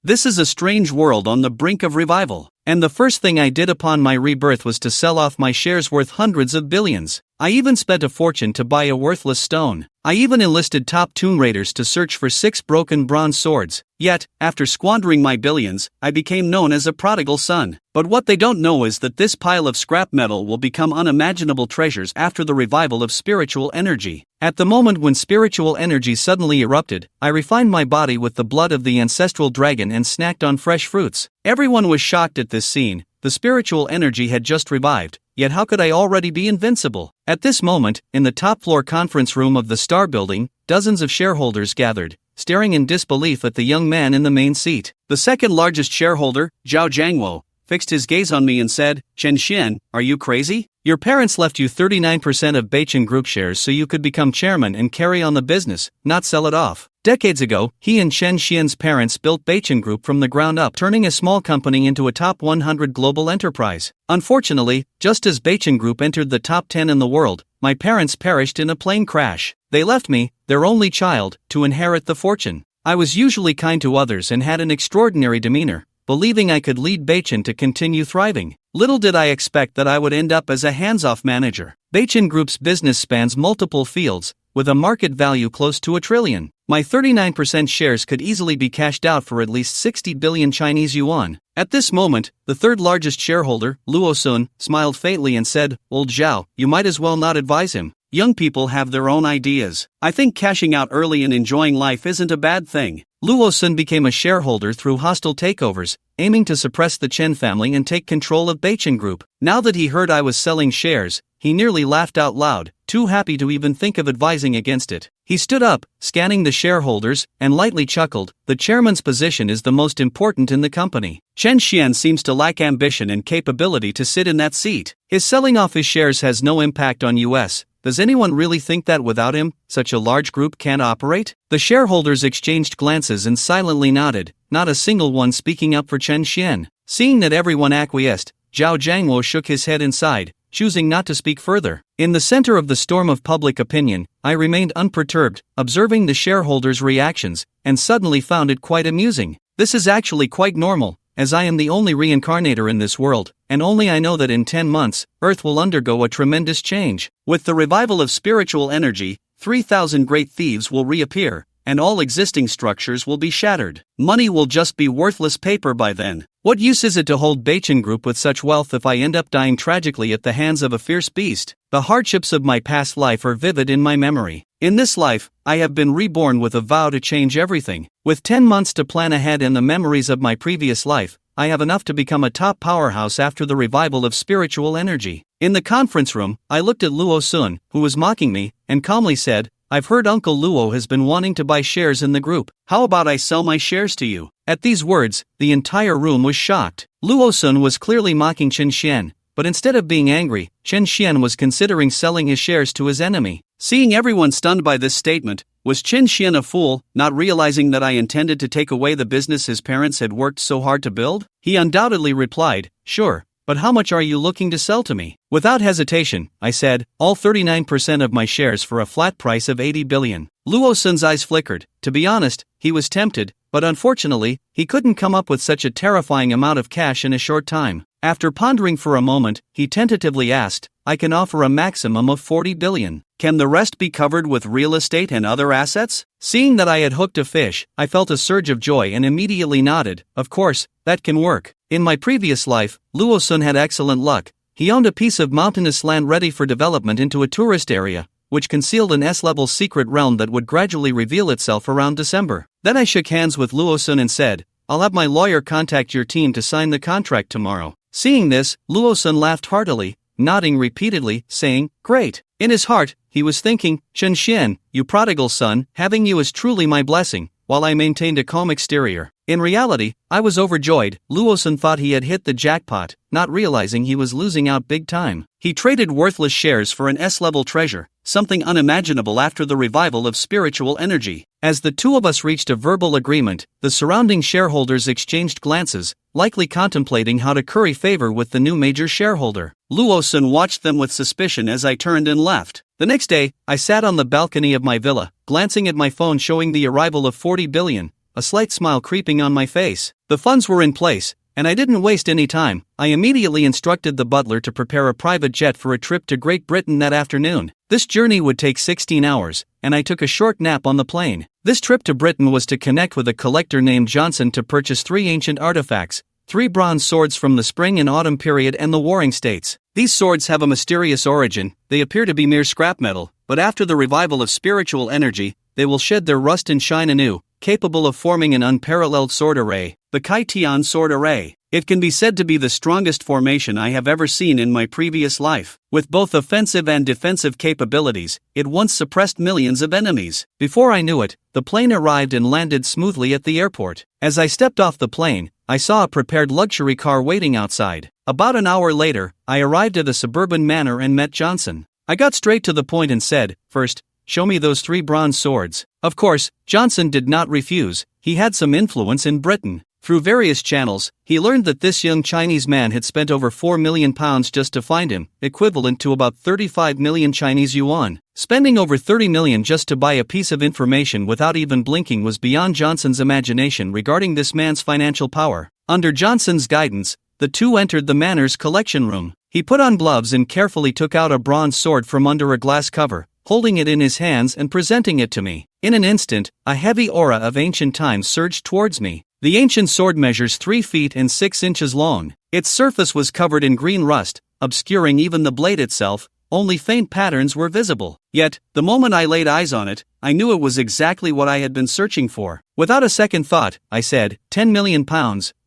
This is a strange world on the brink of revival, and the first thing I did upon my rebirth was to sell off my shares worth hundreds of billions. I even spent a fortune to buy a worthless stone. I even enlisted top tomb raiders to search for 6 broken bronze swords. Yet, after squandering my billions, I became known as a prodigal son. But what they don't know is that this pile of scrap metal will become unimaginable treasures after the revival of spiritual energy. At the moment when spiritual energy suddenly erupted, I refined my body with the blood of the ancestral dragon and snacked on fresh fruits. Everyone was shocked at this scene. The spiritual energy had just revived, yet how could I already be invincible? At this moment, in the top-floor conference room of the Star Building, dozens of shareholders gathered, staring in disbelief at the young man in the main seat. The second largest shareholder, Zhao Jiangwo, fixed his gaze on me and said, "Chen Xian, are you crazy? Your parents left you 39% of Beichin Group shares so you could become chairman and carry on the business, not sell it off." Decades ago, he and Chen Xian's parents built Beichin Group from the ground up, turning a small company into a top 100 global enterprise. Unfortunately, just as Beichin Group entered the top 10 in the world, my parents perished in a plane crash. They left me, their only child, to inherit the fortune. I was usually kind to others and had an extraordinary demeanor, believing I could lead Beichin to continue thriving. Little did I expect that I would end up as a hands-off manager. Beichin Group's business spans multiple fields, with a market value close to $1 trillion. My 39% shares could easily be cashed out for at least 60 billion Chinese yuan. At this moment, the third largest shareholder, Luo Sun, smiled faintly and said, "Old Zhao, you might as well not advise him. Young people have their own ideas. I think cashing out early and enjoying life isn't a bad thing." Luo Sun became a shareholder through hostile takeovers, aiming to suppress the Chen family and take control of Beichin Group. Now that he heard I was selling shares, he nearly laughed out loud, too happy to even think of advising against it. He stood up, scanning the shareholders, and lightly chuckled. "The chairman's position is the most important in the company. Chen Xian seems to lack ambition and capability to sit in that seat. His selling off his shares has no impact on US. Does anyone really think that without him, such a large group can't operate?" The shareholders exchanged glances and silently nodded, not a single one speaking up for Chen Xian. Seeing that everyone acquiesced, Zhao Jiangwo shook his head and sighed, choosing not to speak further. In the center of the storm of public opinion, I remained unperturbed, observing the shareholders' reactions, and suddenly found it quite amusing. This is actually quite normal, as I am the only reincarnator in this world, and only I know that in 10 months, Earth will undergo a tremendous change. With the revival of spiritual energy, 3,000 great thieves will reappear, and all existing structures will be shattered. Money will just be worthless paper by then. What use is it to hold Beichin Group with such wealth if I end up dying tragically at the hands of a fierce beast? The hardships of my past life are vivid in my memory. In this life, I have been reborn with a vow to change everything. With 10 months to plan ahead and the memories of my previous life, I have enough to become a top powerhouse after the revival of spiritual energy. In the conference room, I looked at Luo Sun, who was mocking me, and calmly said, "I've heard Uncle Luo has been wanting to buy shares in the group. How about I sell my shares to you?" At these words, the entire room was shocked. Luo Sun was clearly mocking Chen Xian, but instead of being angry, Chen Xian was considering selling his shares to his enemy. Seeing everyone stunned by this statement, was Chen Xian a fool, not realizing that I intended to take away the business his parents had worked so hard to build? He undoubtedly replied, "Sure, but how much are you looking to sell to me?" Without hesitation, I said, "All 39% of my shares for a flat price of 80 billion. Luo Sun's eyes flickered. To be honest, he was tempted, but unfortunately, he couldn't come up with such a terrifying amount of cash in a short time. After pondering for a moment, he tentatively asked, "I can offer a maximum of 40 billion. Can the rest be covered with real estate and other assets?" Seeing that I had hooked a fish, I felt a surge of joy and immediately nodded. Of course, that can work. In my previous life, Luo Sun had excellent luck. He owned a piece of mountainous land ready for development into a tourist area, which concealed an S-level secret realm that would gradually reveal itself around December. Then I shook hands with Luo Sun and said, "I'll have my lawyer contact your team to sign the contract tomorrow." Seeing this, Luo Sun laughed heartily, nodding repeatedly, saying, "Great." In his heart, he was thinking, "Chen Xian, you prodigal son, having you is truly my blessing," while I maintained a calm exterior. In reality, I was overjoyed. Luo Sun thought he had hit the jackpot, not realizing he was losing out big time. He traded worthless shares for an S-level treasure, something unimaginable after the revival of spiritual energy. As the two of us reached a verbal agreement, the surrounding shareholders exchanged glances, likely contemplating how to curry favor with the new major shareholder. Luo Sun watched them with suspicion as I turned and left. The next day, I sat on the balcony of my villa, glancing at my phone showing the arrival of 40 billion, a slight smile creeping on my face. The funds were in place, and I didn't waste any time. I immediately instructed the butler to prepare a private jet for a trip to Great Britain that afternoon. This journey would take 16 hours, and I took a short nap on the plane. This trip to Britain was to connect with a collector named Johnson to purchase 3 ancient artifacts, 3 bronze swords from the Spring and Autumn period and the Warring States. These swords have a mysterious origin. They appear to be mere scrap metal, but after the revival of spiritual energy, they will shed their rust and shine anew, capable of forming an unparalleled sword array, the Kai Tian sword array. It can be said to be the strongest formation I have ever seen in my previous life. With both offensive and defensive capabilities, it once suppressed millions of enemies. Before I knew it, the plane arrived and landed smoothly at the airport. As I stepped off the plane, I saw a prepared luxury car waiting outside. About an hour later, I arrived at a suburban manor and met Johnson. I got straight to the point and said, "First, show me those 3 bronze swords." Of course, Johnson did not refuse. He had some influence in Britain. Through various channels, he learned that this young Chinese man had spent over £4 million just to find him, equivalent to about 35 million Chinese yuan. Spending over 30 million just to buy a piece of information without even blinking was beyond Johnson's imagination regarding this man's financial power. Under Johnson's guidance, the two entered the manor's collection room. He put on gloves and carefully took out a bronze sword from under a glass cover, holding it in his hands and presenting it to me. In an instant, a heavy aura of ancient times surged towards me. The ancient sword measures 3 feet and 6 inches long. Its surface was covered in green rust, obscuring even the blade itself. Only faint patterns were visible. Yet, the moment I laid eyes on it, I knew it was exactly what I had been searching for. Without a second thought, I said, £10 million,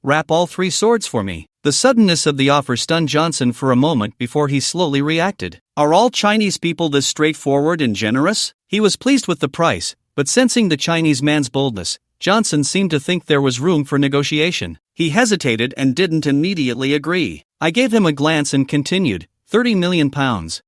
wrap all 3 swords for me. The suddenness of the offer stunned Johnson for a moment before he slowly reacted. Are all Chinese people this straightforward and generous? He was pleased with the price, but sensing the Chinese man's boldness, Johnson seemed to think there was room for negotiation. He hesitated and didn't immediately agree. I gave him a glance and continued, £30 million.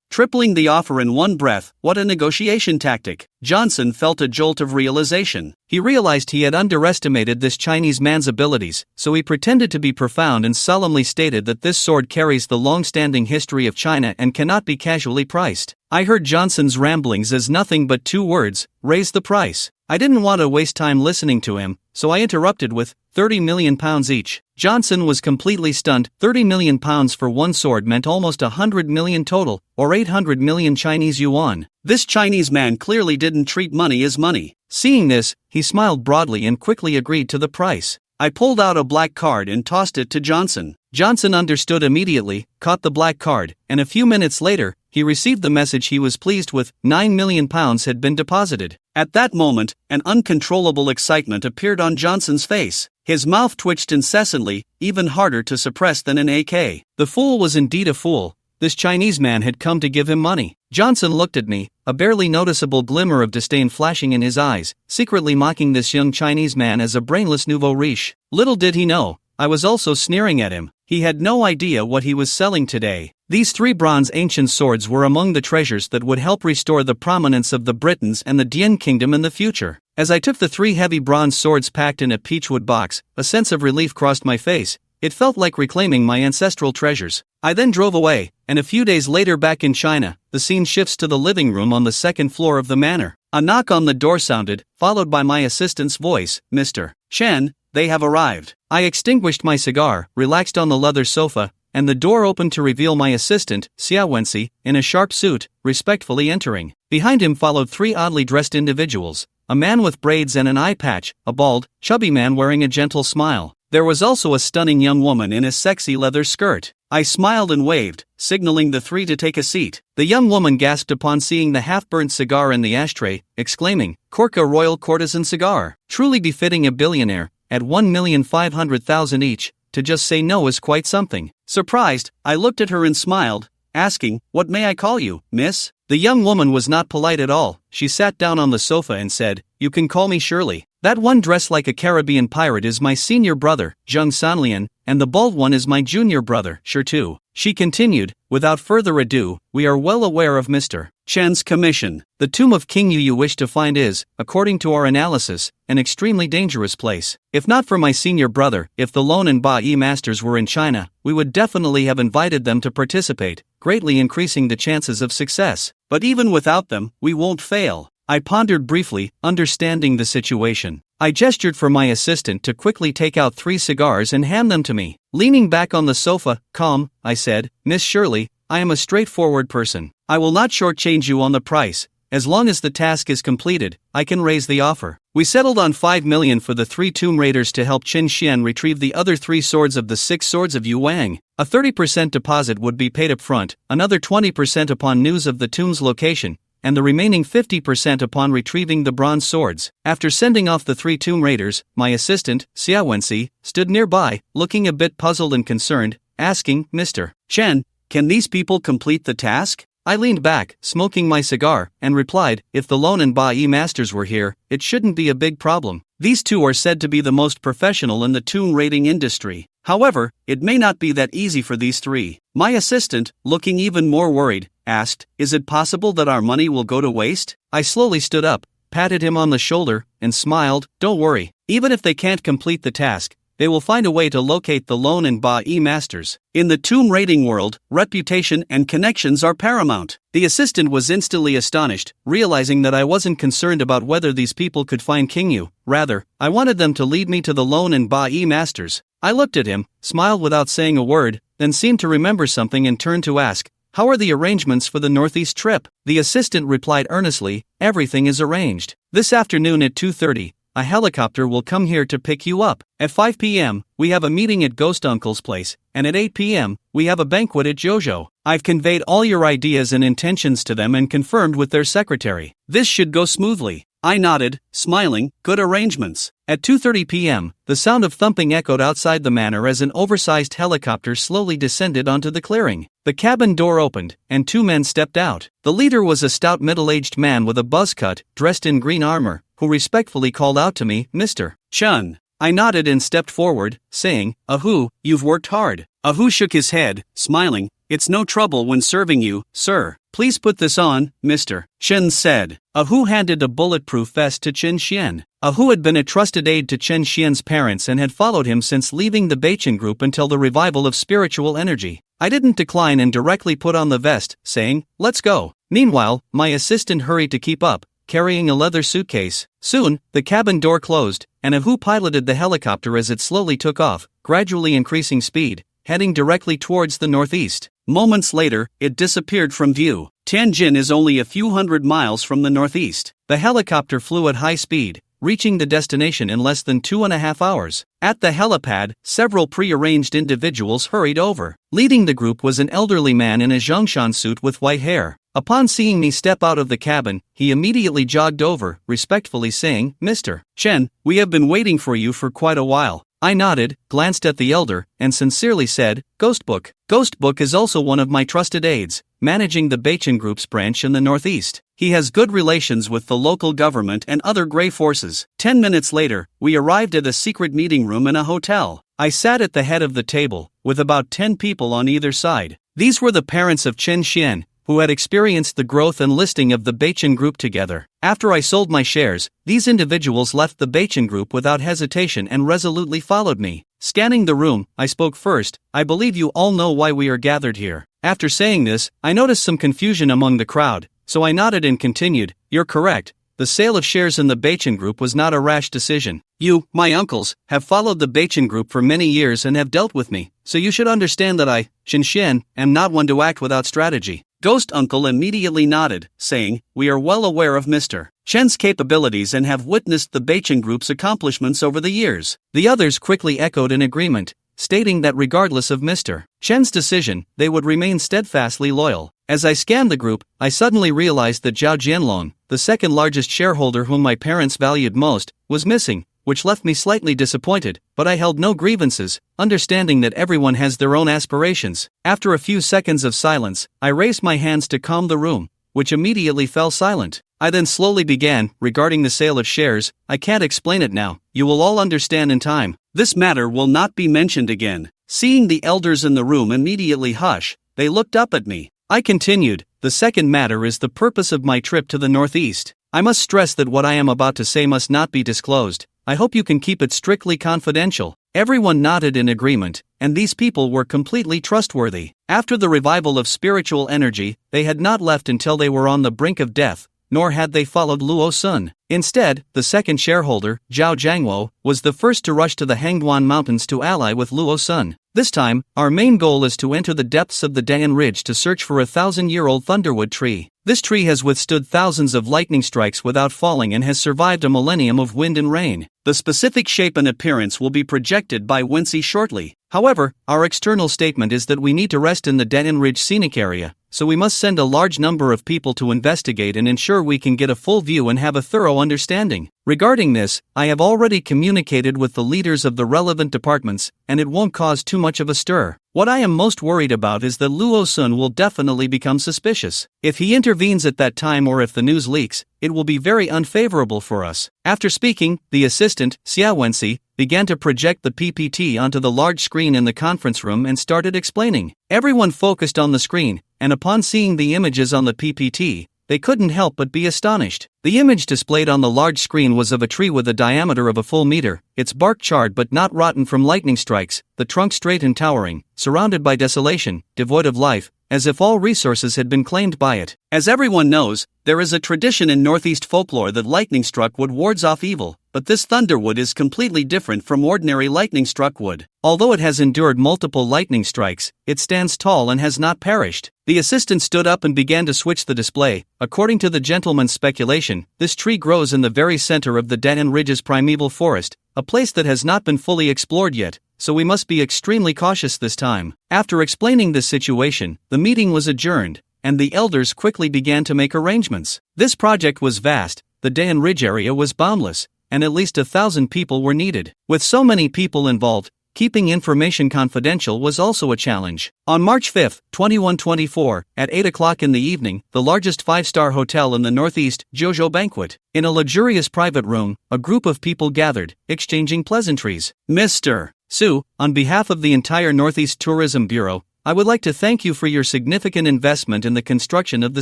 Tripling the offer in one breath, what a negotiation tactic. Johnson felt a jolt of realization. He realized he had underestimated this Chinese man's abilities, so he pretended to be profound and solemnly stated that this sword carries the long-standing history of China and cannot be casually priced. I heard Johnson's ramblings as nothing but 2 words, raise the price. I didn't want to waste time listening to him, so I interrupted with, £30 million each. Johnson was completely stunned. £30 million for one sword meant almost 100 million total, or 800 million Chinese yuan. This Chinese man clearly didn't treat money as money. Seeing this, he smiled broadly and quickly agreed to the price. I pulled out a black card and tossed it to Johnson. Johnson understood immediately, caught the black card, and a few minutes later, he received the message he was pleased with. £9 million had been deposited. At that moment, an uncontrollable excitement appeared on Johnson's face. His mouth twitched incessantly, even harder to suppress than an AK. The fool was indeed a fool. This Chinese man had come to give him money. Johnson looked at me, a barely noticeable glimmer of disdain flashing in his eyes, secretly mocking this young Chinese man as a brainless nouveau riche. Little did he know, I was also sneering at him. He had no idea what he was selling today. These 3 bronze ancient swords were among the treasures that would help restore the prominence of the Britons and the Dian kingdom in the future. As I took the 3 heavy bronze swords packed in a peachwood box, a sense of relief crossed my face. It felt like reclaiming my ancestral treasures. I then drove away, and a few days later back in China, the scene shifts to the living room on the 2nd floor of the manor. A knock on the door sounded, followed by my assistant's voice, "Mr. Chen, they have arrived." I extinguished my cigar, relaxed on the leather sofa, and the door opened to reveal my assistant, Xia Wenxi, in a sharp suit, respectfully entering. Behind him followed 3 oddly dressed individuals, a man with braids and an eye patch, a bald, chubby man wearing a gentle smile. There was also a stunning young woman in a sexy leather skirt. I smiled and waved, signaling the 3 to take a seat. The young woman gasped upon seeing the half-burnt cigar in the ashtray, exclaiming, "Corca Royal Courtesan cigar, truly befitting a billionaire, at 1,500,000 each, to just say no is quite something." Surprised, I looked at her and smiled, asking, "What may I call you, miss?" The young woman was not polite at all. She sat down on the sofa and said, "You can call me Shirley. That one dressed like a Caribbean pirate is my senior brother, Zheng Sanlian, and the bald one is my junior brother, Shirtu." She continued, "Without further ado, we are well aware of Mr. Chen's commission. The tomb of King Yu you wish to find is, according to our analysis, an extremely dangerous place. If not for my senior brother, if the Lone and Ba Yi masters were in China, we would definitely have invited them to participate, greatly increasing the chances of success. But even without them, we won't fail." I pondered briefly, understanding the situation. I gestured for my assistant to quickly take out 3 cigars and hand them to me. Leaning back on the sofa, calm, I said, Miss Shirley, I am a straightforward person. I will not shortchange you on the price. As long as the task is completed, I can raise the offer. We settled on 5 million for the 3 Tomb Raiders to help Qin Xian retrieve the other 3 swords of the 6 swords of Yu Wang. A 30% deposit would be paid up front, another 20% upon news of the tomb's location, and the remaining 50% upon retrieving the bronze swords. After sending off the 3 Tomb Raiders, my assistant, Xia Wenxi, stood nearby, looking a bit puzzled and concerned, asking, Mr. Chen, can these people complete the task? I leaned back, smoking my cigar, and replied, if the Lone and Ba Yi masters were here, it shouldn't be a big problem. These 2 are said to be the most professional in the tomb raiding industry. However, it may not be that easy for these 3. My assistant, looking even more worried, asked, is it possible that our money will go to waste? I slowly stood up, patted him on the shoulder, and smiled, don't worry. Even if they can't complete the task, they will find a way to locate the Lone and Ba Yi masters. In the tomb raiding world, reputation and connections are paramount. The assistant was instantly astonished, realizing that I wasn't concerned about whether these people could find King Yu. Rather, I wanted them to lead me to the Lone and Ba Yi masters. I looked at him, smiled without saying a word, then seemed to remember something and turned to ask, how are the arrangements for the Northeast trip? The assistant replied earnestly, everything is arranged. This afternoon at 2:30, a helicopter will come here to pick you up. At 5 p.m., we have a meeting at Ghost Uncle's place, and at 8 p.m., we have a banquet at Jojo. I've conveyed all your ideas and intentions to them and confirmed with their secretary. This should go smoothly. I nodded, smiling, good arrangements. At 2:30 p.m., the sound of thumping echoed outside the manor as an oversized helicopter slowly descended onto the clearing. The cabin door opened, and 2 men stepped out. The leader was a stout middle-aged man with a buzz cut, dressed in green armor, who respectfully called out to me, Mr. Chun. I nodded and stepped forward, saying, Ahu, you've worked hard. Ahu shook his head, smiling, it's no trouble when serving you, sir. Please put this on, Mr. Chen said. Ahu handed a bulletproof vest to Qin Xian. Ahu had been a trusted aide to Qin Xian's parents and had followed him since leaving the Beichen group until the revival of spiritual energy. I didn't decline and directly put on the vest, saying, let's go. Meanwhile, my assistant hurried to keep up, carrying a leather suitcase. Soon, the cabin door closed, and Ahu piloted the helicopter as it slowly took off, gradually increasing speed, heading directly towards the northeast. Moments later, it disappeared from view. Tianjin is only a few hundred miles from the northeast. The helicopter flew at high speed, reaching the destination in less than 2.5 hours. At the helipad, several pre-arranged individuals hurried over. Leading the group was an elderly man in a Zhongshan suit with white hair. Upon seeing me step out of the cabin, he immediately jogged over, respectfully saying, Mr. Chen, we have been waiting for you for quite a while. I nodded, glanced at the elder, and sincerely said, Ghostbook. Ghostbook is also one of my trusted aides, managing the Beichen Group's branch in the northeast. He has good relations with the local government and other Grey forces. 10 minutes later, we arrived at a secret meeting room in a hotel. I sat at the head of the table, with about 10 people on either side. These were the parents of Qin Xian, who had experienced the growth and listing of the Beichen Group together. After I sold my shares, these individuals left the Beichen Group without hesitation and resolutely followed me. Scanning the room, I spoke first, I believe you all know why we are gathered here. After saying this, I noticed some confusion among the crowd, so I nodded and continued, you're correct. The sale of shares in the Beichen Group was not a rash decision. You, my uncles, have followed the Beichen Group for many years and have dealt with me, so you should understand that I, Qin Xian, am not one to act without strategy. Ghost Uncle immediately nodded, saying, we are well aware of Mr. Chen's capabilities and have witnessed the Beichen Group's accomplishments over the years. The others quickly echoed in agreement, stating that regardless of Mr. Chen's decision, they would remain steadfastly loyal. As I scanned the group, I suddenly realized that Zhao Jianlong, the second largest shareholder whom my parents valued most, was missing, which left me slightly disappointed, but I held no grievances, understanding that everyone has their own aspirations. After a few seconds of silence, I raised my hands to calm the room, which immediately fell silent. I then slowly began, regarding the sale of shares, I can't explain it now, you will all understand in time. This matter will not be mentioned again. Seeing the elders in the room immediately hush, they looked up at me. I continued, the second matter is the purpose of my trip to the northeast. I must stress that what I am about to say must not be disclosed. I hope you can keep it strictly confidential. Everyone nodded in agreement, and these people were completely trustworthy. After the revival of spiritual energy, they had not left until they were on the brink of death, nor had they followed Luo Sun. Instead, the second shareholder, Zhao Jiangwo, was the first to rush to the Hangduan Mountains to ally with Luo Sun. This time, our main goal is to enter the depths of the Dan Ridge to search for a 1,000-year-old thunderwood tree. This tree has withstood thousands of lightning strikes without falling and has survived a millennium of wind and rain. The specific shape and appearance will be projected by Wincy shortly. However, our external statement is that we need to rest in the Dan Ridge scenic area, so we must send a large number of people to investigate and ensure we can get a full view and have a thorough understanding. Regarding this, I have already communicated with the leaders of the relevant departments, and it won't cause too much of a stir. What I am most worried about is that Luo Sun will definitely become suspicious. If he intervenes at that time or if the news leaks, it will be very unfavorable for us. After speaking, the assistant, Xia Wenxi, began to project the PPT onto the large screen in the conference room and started explaining. Everyone focused on the screen, and upon seeing the images on the PPT, they couldn't help but be astonished. The image displayed on the large screen was of a tree with a diameter of a full meter, its bark charred but not rotten from lightning strikes, the trunk straight and towering, surrounded by desolation, devoid of life, as if all resources had been claimed by it. As everyone knows, there is a tradition in Northeast folklore that lightning-struck wood wards off evil, but this thunderwood is completely different from ordinary lightning-struck wood. Although it has endured multiple lightning strikes, it stands tall and has not perished. The assistant stood up and began to switch the display. According to the gentleman's speculation, this tree grows in the very center of the Dan Ridge's primeval forest, a place that has not been fully explored yet, so we must be extremely cautious this time. After explaining this situation, the meeting was adjourned, and the elders quickly began to make arrangements. This project was vast, the Dan Ridge area was boundless, and at least 1,000 people were needed. With so many people involved, keeping information confidential was also a challenge. On March 5, 2124, at 8 o'clock in the evening, the largest 5-star hotel in the Northeast, Jojo Banquet. In a luxurious private room, a group of people gathered, exchanging pleasantries. Mr. Su, on behalf of the entire Northeast Tourism Bureau, I would like to thank you for your significant investment in the construction of the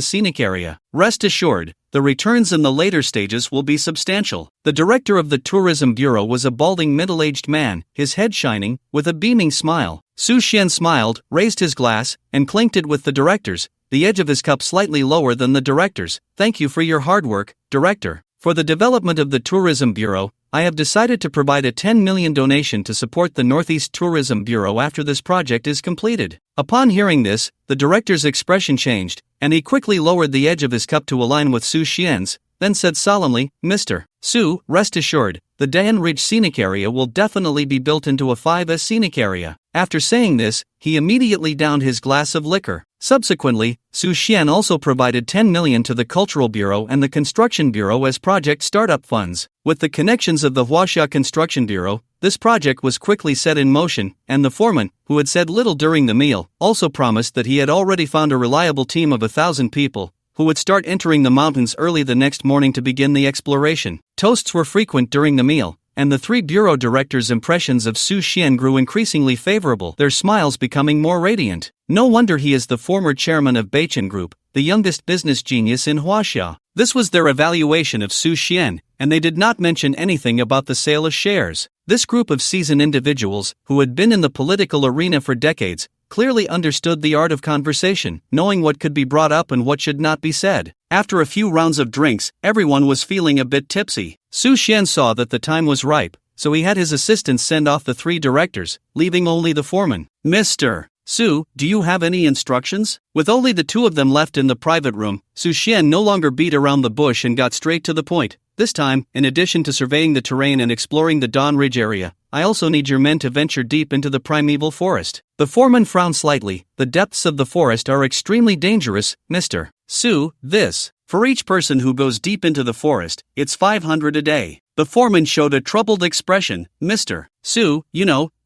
scenic area. Rest assured, the returns in the later stages will be substantial. The director of the Tourism Bureau was a balding middle-aged man, his head shining, with a beaming smile. Su Xian smiled, raised his glass, and clinked it with the director's, the edge of his cup slightly lower than the director's. Thank you for your hard work, Director. For the development of the Tourism Bureau, I have decided to provide a 10 million donation to support the Northeast Tourism Bureau after this project is completed. Upon hearing this, the director's expression changed, and he quickly lowered the edge of his cup to align with Su Xian's, then said solemnly, Mr. Su, rest assured, the Dan Ridge scenic area will definitely be built into a 5S scenic area. After saying this, he immediately downed his glass of liquor. Subsequently, Su Xian also provided 10 million to the Cultural Bureau and the Construction Bureau as project startup funds. With the connections of the Huaxia Construction Bureau, this project was quickly set in motion, and the foreman, who had said little during the meal, also promised that he had already found a reliable team of 1,000 people, who would start entering the mountains early the next morning to begin the exploration. Toasts were frequent during the meal, and the 3 bureau directors' impressions of Su Xian grew increasingly favorable, their smiles becoming more radiant. No wonder he is the former chairman of Beichen Group, the youngest business genius in Huaxia. This was their evaluation of Su Xian, and they did not mention anything about the sale of shares. This group of seasoned individuals, who had been in the political arena for decades, clearly understood the art of conversation, knowing what could be brought up and what should not be said. After a few rounds of drinks, everyone was feeling a bit tipsy. Su Xian saw that the time was ripe, so he had his assistants send off the 3 directors, leaving only the foreman. Mr. Su, do you have any instructions? With only the 2 of them left in the private room, Su Xian no longer beat around the bush and got straight to the point. This time, in addition to surveying the terrain and exploring the Dan Ridge area, I also need your men to venture deep into the primeval forest. The foreman frowned slightly. The depths of the forest are extremely dangerous, Mr. Su. For each person who goes deep into the forest, it's 500 a day. The foreman showed a troubled expression. Mr. Su,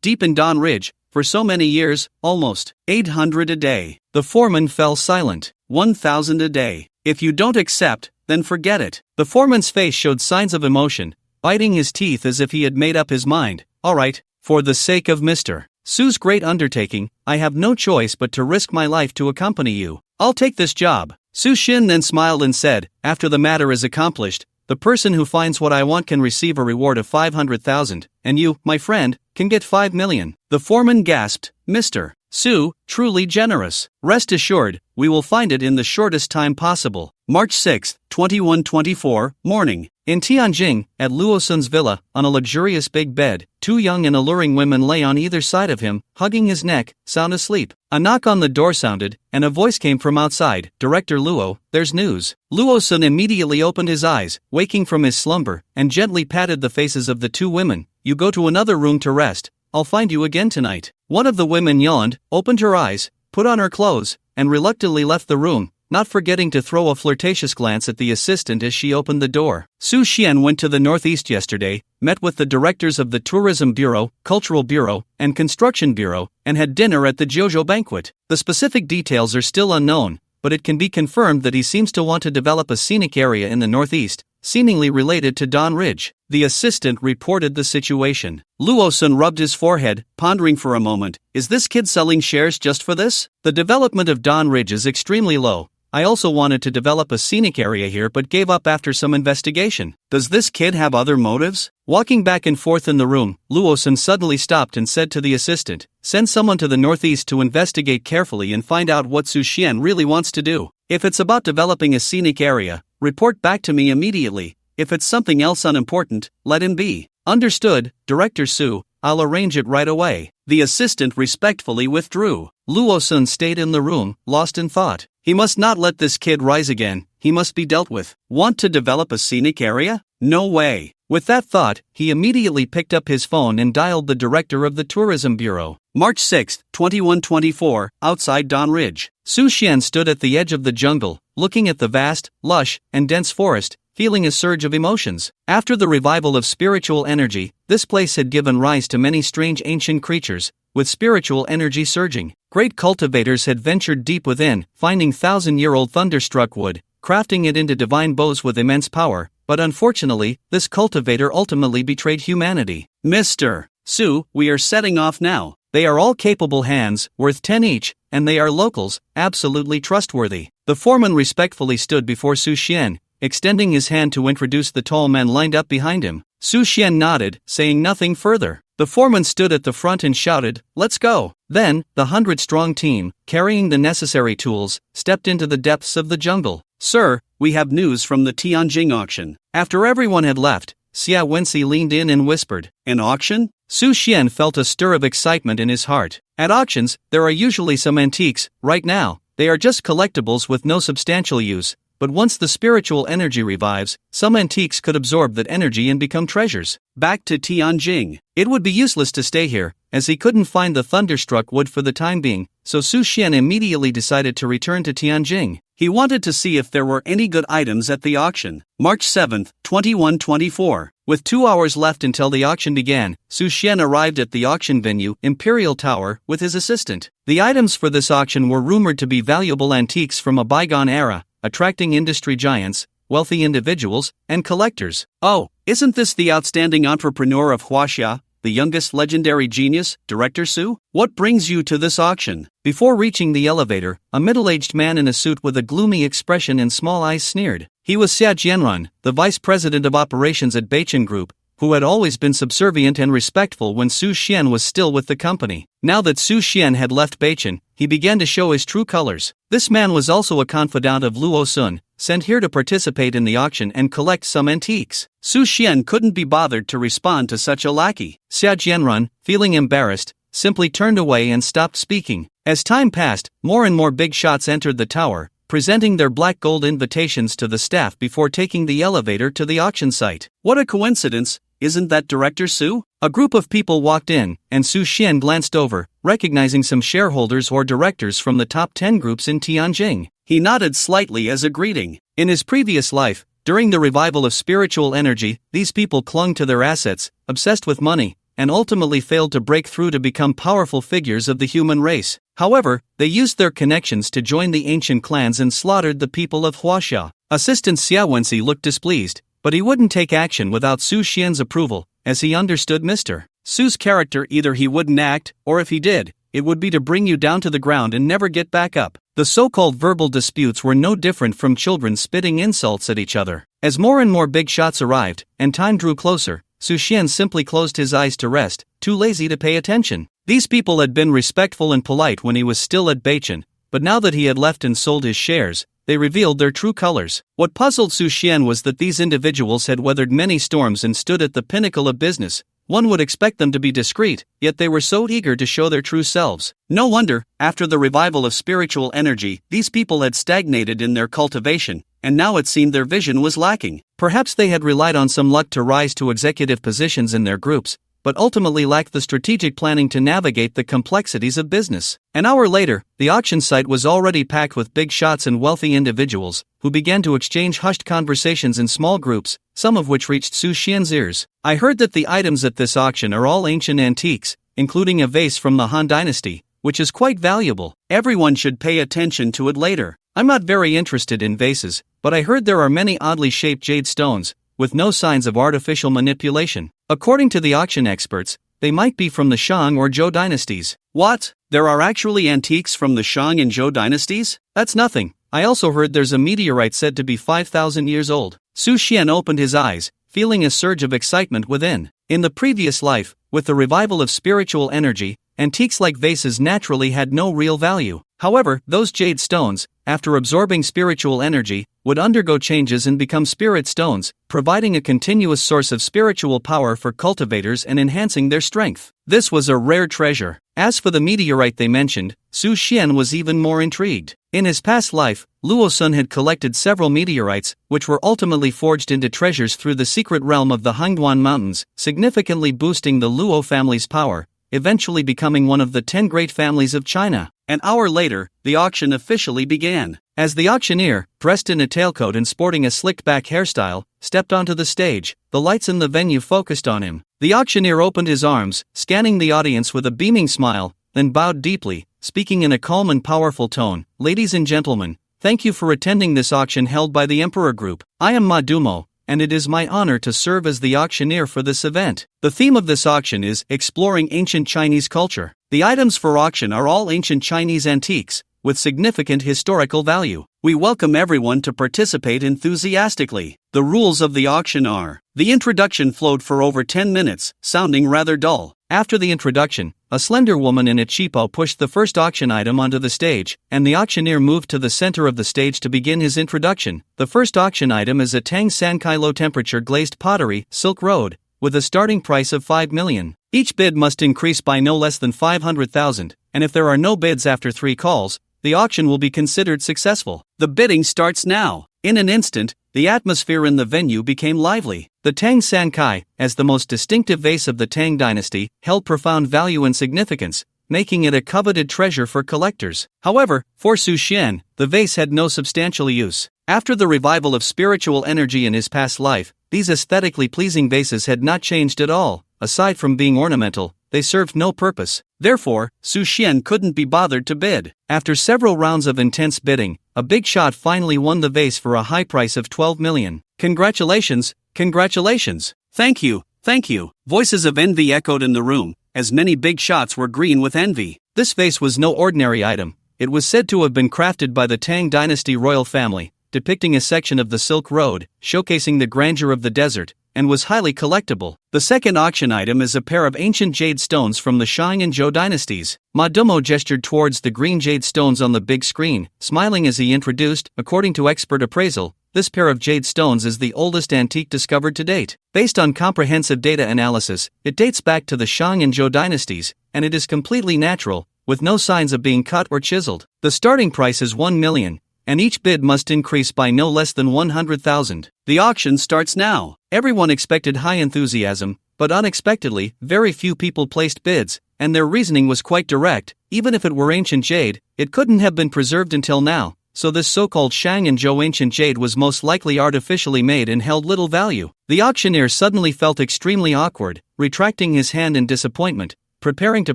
deep in Dan Ridge, for so many years, almost 800 a day. The foreman fell silent. 1,000 a day. If you don't accept, then forget it. The foreman's face showed signs of emotion, biting his teeth as if he had made up his mind. All right, for the sake of Mr. Su's great undertaking, I have no choice but to risk my life to accompany you. I'll take this job. Su Xin then smiled and said, after the matter is accomplished, the person who finds what I want can receive a reward of 500,000, and you, my friend, can get 5 million. The foreman gasped, Mr. Su, truly generous. Rest assured, we will find it in the shortest time possible. March 6, 2124, morning. In Tianjin, at Luo Sun's villa, on a luxurious big bed, two young and alluring women lay on either side of him, hugging his neck, sound asleep. A knock on the door sounded, and a voice came from outside. Director Luo, there's news. Luo Sun immediately opened his eyes, waking from his slumber, and gently patted the faces of the two women. You go to another room to rest. I'll find you again tonight. One of the women yawned, opened her eyes, put on her clothes, and reluctantly left the room, not forgetting to throw a flirtatious glance at the assistant as she opened the door. Su Xian went to the Northeast yesterday, met with the directors of the Tourism Bureau, Cultural Bureau, and Construction Bureau, and had dinner at the Jojo banquet. The specific details are still unknown, but it can be confirmed that he seems to want to develop a scenic area in the Northeast, seemingly related to Don Ridge. The assistant reported the situation. Luo Sun rubbed his forehead, pondering for a moment. Is this kid selling shares just for this? The development of Don Ridge is extremely low. I also wanted to develop a scenic area here but gave up after some investigation. Does this kid have other motives? Walking back and forth in the room, Luo Sun suddenly stopped and said to the assistant, send someone to the Northeast to investigate carefully and find out what Su Xian really wants to do. If it's about developing a scenic area, report back to me immediately. If it's something else unimportant, let him be. Understood, Director Su, I'll arrange it right away. The assistant respectfully withdrew. Luo Sun stayed in the room, lost in thought. He must not let this kid rise again, he must be dealt with. Want to develop a scenic area? No way. With that thought, he immediately picked up his phone and dialed the director of the Tourism Bureau. March 6, 2124, outside Don Ridge. Su Xian stood at the edge of the jungle, looking at the vast, lush, and dense forest, feeling a surge of emotions. After the revival of spiritual energy, this place had given rise to many strange ancient creatures, with spiritual energy surging. Great cultivators had ventured deep within, finding thousand-year-old thunderstruck wood, crafting it into divine bows with immense power, but unfortunately, this cultivator ultimately betrayed humanity. Mr. Su, we are setting off now. They are all capable hands, worth 10 each, and they are locals, absolutely trustworthy. The foreman respectfully stood before Su Xian, extending his hand to introduce the tall men lined up behind him. Su Xian nodded, saying nothing further. The foreman stood at the front and shouted, "Let's go!" Then, the 100-strong team, carrying the necessary tools, stepped into the depths of the jungle. Sir, we have news from the Tianjin auction. After everyone had left, Xia Wenxi leaned in and whispered, "An auction?" Su Xian felt a stir of excitement in his heart. At auctions, there are usually some antiques. Right now, they are just collectibles with no substantial use. But once the spiritual energy revives, some antiques could absorb that energy and become treasures. Back to Tianjin. It would be useless to stay here, as he couldn't find the thunderstruck wood for the time being, so Su Xian immediately decided to return to Tianjin. He wanted to see if there were any good items at the auction. March 7, 2124. With 2 hours left until the auction began, Su Xian arrived at the auction venue, Imperial Tower, with his assistant. The items for this auction were rumored to be valuable antiques from a bygone era, attracting industry giants, wealthy individuals, and collectors. Oh, isn't this the outstanding entrepreneur of Huaxia, the youngest legendary genius, Director Su? What brings you to this auction? Before reaching the elevator, a middle-aged man in a suit with a gloomy expression and small eyes sneered. He was Xia Jianrun, the vice president of operations at Beichen Group, who had always been subservient and respectful when Su Xian was still with the company. Now that Su Xian had left Beichen, he began to show his true colors. This man was also a confidant of Luo Sun, sent here to participate in the auction and collect some antiques. Su Xian couldn't be bothered to respond to such a lackey. Xia Jianrun, feeling embarrassed, simply turned away and stopped speaking. As time passed, more and more big shots entered the tower, presenting their black gold invitations to the staff before taking the elevator to the auction site. What a coincidence! Isn't that Director Su? A group of people walked in, and Su Xian glanced over, recognizing some shareholders or directors from the top 10 groups in Tianjin. He nodded slightly as a greeting. In his previous life, during the revival of spiritual energy, these people clung to their assets, obsessed with money, and ultimately failed to break through to become powerful figures of the human race. However, they used their connections to join the ancient clans and slaughtered the people of Huaxia. Assistant Xia Wenxi looked displeased, but he wouldn't take action without Su Xian's approval, as he understood Mr. Su's character. Either he wouldn't act, or if he did, it would be to bring you down to the ground and never get back up. The so-called verbal disputes were no different from children spitting insults at each other. As more and more big shots arrived, and time drew closer, Su Xian simply closed his eyes to rest, too lazy to pay attention. These people had been respectful and polite when he was still at Beichen, but now that he had left and sold his shares, they revealed their true colors. What puzzled Su Xian was that these individuals had weathered many storms and stood at the pinnacle of business. One would expect them to be discreet, yet they were so eager to show their true selves. No wonder, after the revival of spiritual energy, these people had stagnated in their cultivation, and now it seemed their vision was lacking. Perhaps they had relied on some luck to rise to executive positions in their groups, but ultimately lacked the strategic planning to navigate the complexities of business. An hour later, the auction site was already packed with big shots and wealthy individuals, who began to exchange hushed conversations in small groups, some of which reached Su Xian's ears. I heard that the items at this auction are all ancient antiques, including a vase from the Han Dynasty, which is quite valuable. Everyone should pay attention to it later. I'm not very interested in vases, but I heard there are many oddly shaped jade stones, with no signs of artificial manipulation. According to the auction experts, they might be from the Shang or Zhou dynasties. What? There are actually antiques from the Shang and Zhou dynasties? That's nothing. I also heard there's a meteorite said to be 5,000 years old. Su Xian opened his eyes, feeling a surge of excitement within. In the previous life, with the revival of spiritual energy, antiques like vases naturally had no real value. However, those jade stones, after absorbing spiritual energy, would undergo changes and become spirit stones, providing a continuous source of spiritual power for cultivators and enhancing their strength. This was a rare treasure. As for the meteorite they mentioned, Su Xian was even more intrigued. In his past life, Luo Sun had collected several meteorites, which were ultimately forged into treasures through the secret realm of the Hangduan Mountains, significantly boosting the Luo family's power, eventually becoming one of the 10 great families of China. An hour later, the auction officially began. As the auctioneer, dressed in a tailcoat and sporting a slicked-back hairstyle, stepped onto the stage, the lights in the venue focused on him. The auctioneer opened his arms, scanning the audience with a beaming smile, then bowed deeply, speaking in a calm and powerful tone. "Ladies and gentlemen, thank you for attending this auction held by the Emperor Group. I am Ma Dumo, and it is my honor to serve as the auctioneer for this event. The theme of this auction is Exploring Ancient Chinese Culture. The items for auction are all ancient Chinese antiques, with significant historical value. We welcome everyone to participate enthusiastically. The rules of the auction are: the introduction flowed for over 10 minutes, sounding rather dull. After the introduction, a slender woman in a cheapo pushed the first auction item onto the stage, and the auctioneer moved to the center of the stage to begin his introduction. The first auction item is a Tang Sankai low-temperature glazed pottery, Silk Road, with a starting price of 5 million. Each bid must increase by no less than 500,000, and if there are no bids after 3 calls, the auction will be considered successful. The bidding starts now. In an instant, the atmosphere in the venue became lively. The Tang Sankai, as the most distinctive vase of the Tang dynasty, held profound value and significance, making it a coveted treasure for collectors. However, for Su Xian, the vase had no substantial use. After the revival of spiritual energy in his past life, these aesthetically pleasing vases had not changed at all. Aside from being ornamental, they served no purpose. Therefore, Su Xian couldn't be bothered to bid. After several rounds of intense bidding, a big shot finally won the vase for a high price of 12 million. Congratulations, congratulations. Thank you, thank you. Voices of envy echoed in the room, as many big shots were green with envy. This vase was no ordinary item. It was said to have been crafted by the Tang dynasty royal family, depicting a section of the Silk Road, showcasing the grandeur of the desert, and was highly collectible. The second auction item is a pair of ancient jade stones from the Shang and Zhou dynasties. Ma Dumo gestured towards the green jade stones on the big screen, smiling as he introduced. According to expert appraisal, this pair of jade stones is the oldest antique discovered to date. Based on comprehensive data analysis, it dates back to the Shang and Zhou dynasties, and it is completely natural, with no signs of being cut or chiseled. The starting price is 1 million. And each bid must increase by no less than 100,000. The auction starts now. Everyone expected high enthusiasm, but unexpectedly, very few people placed bids, and their reasoning was quite direct. Even if it were ancient jade, it couldn't have been preserved until now, so this so-called Shang and Zhou ancient jade was most likely artificially made and held little value. The auctioneer suddenly felt extremely awkward, retracting his hand in disappointment, preparing to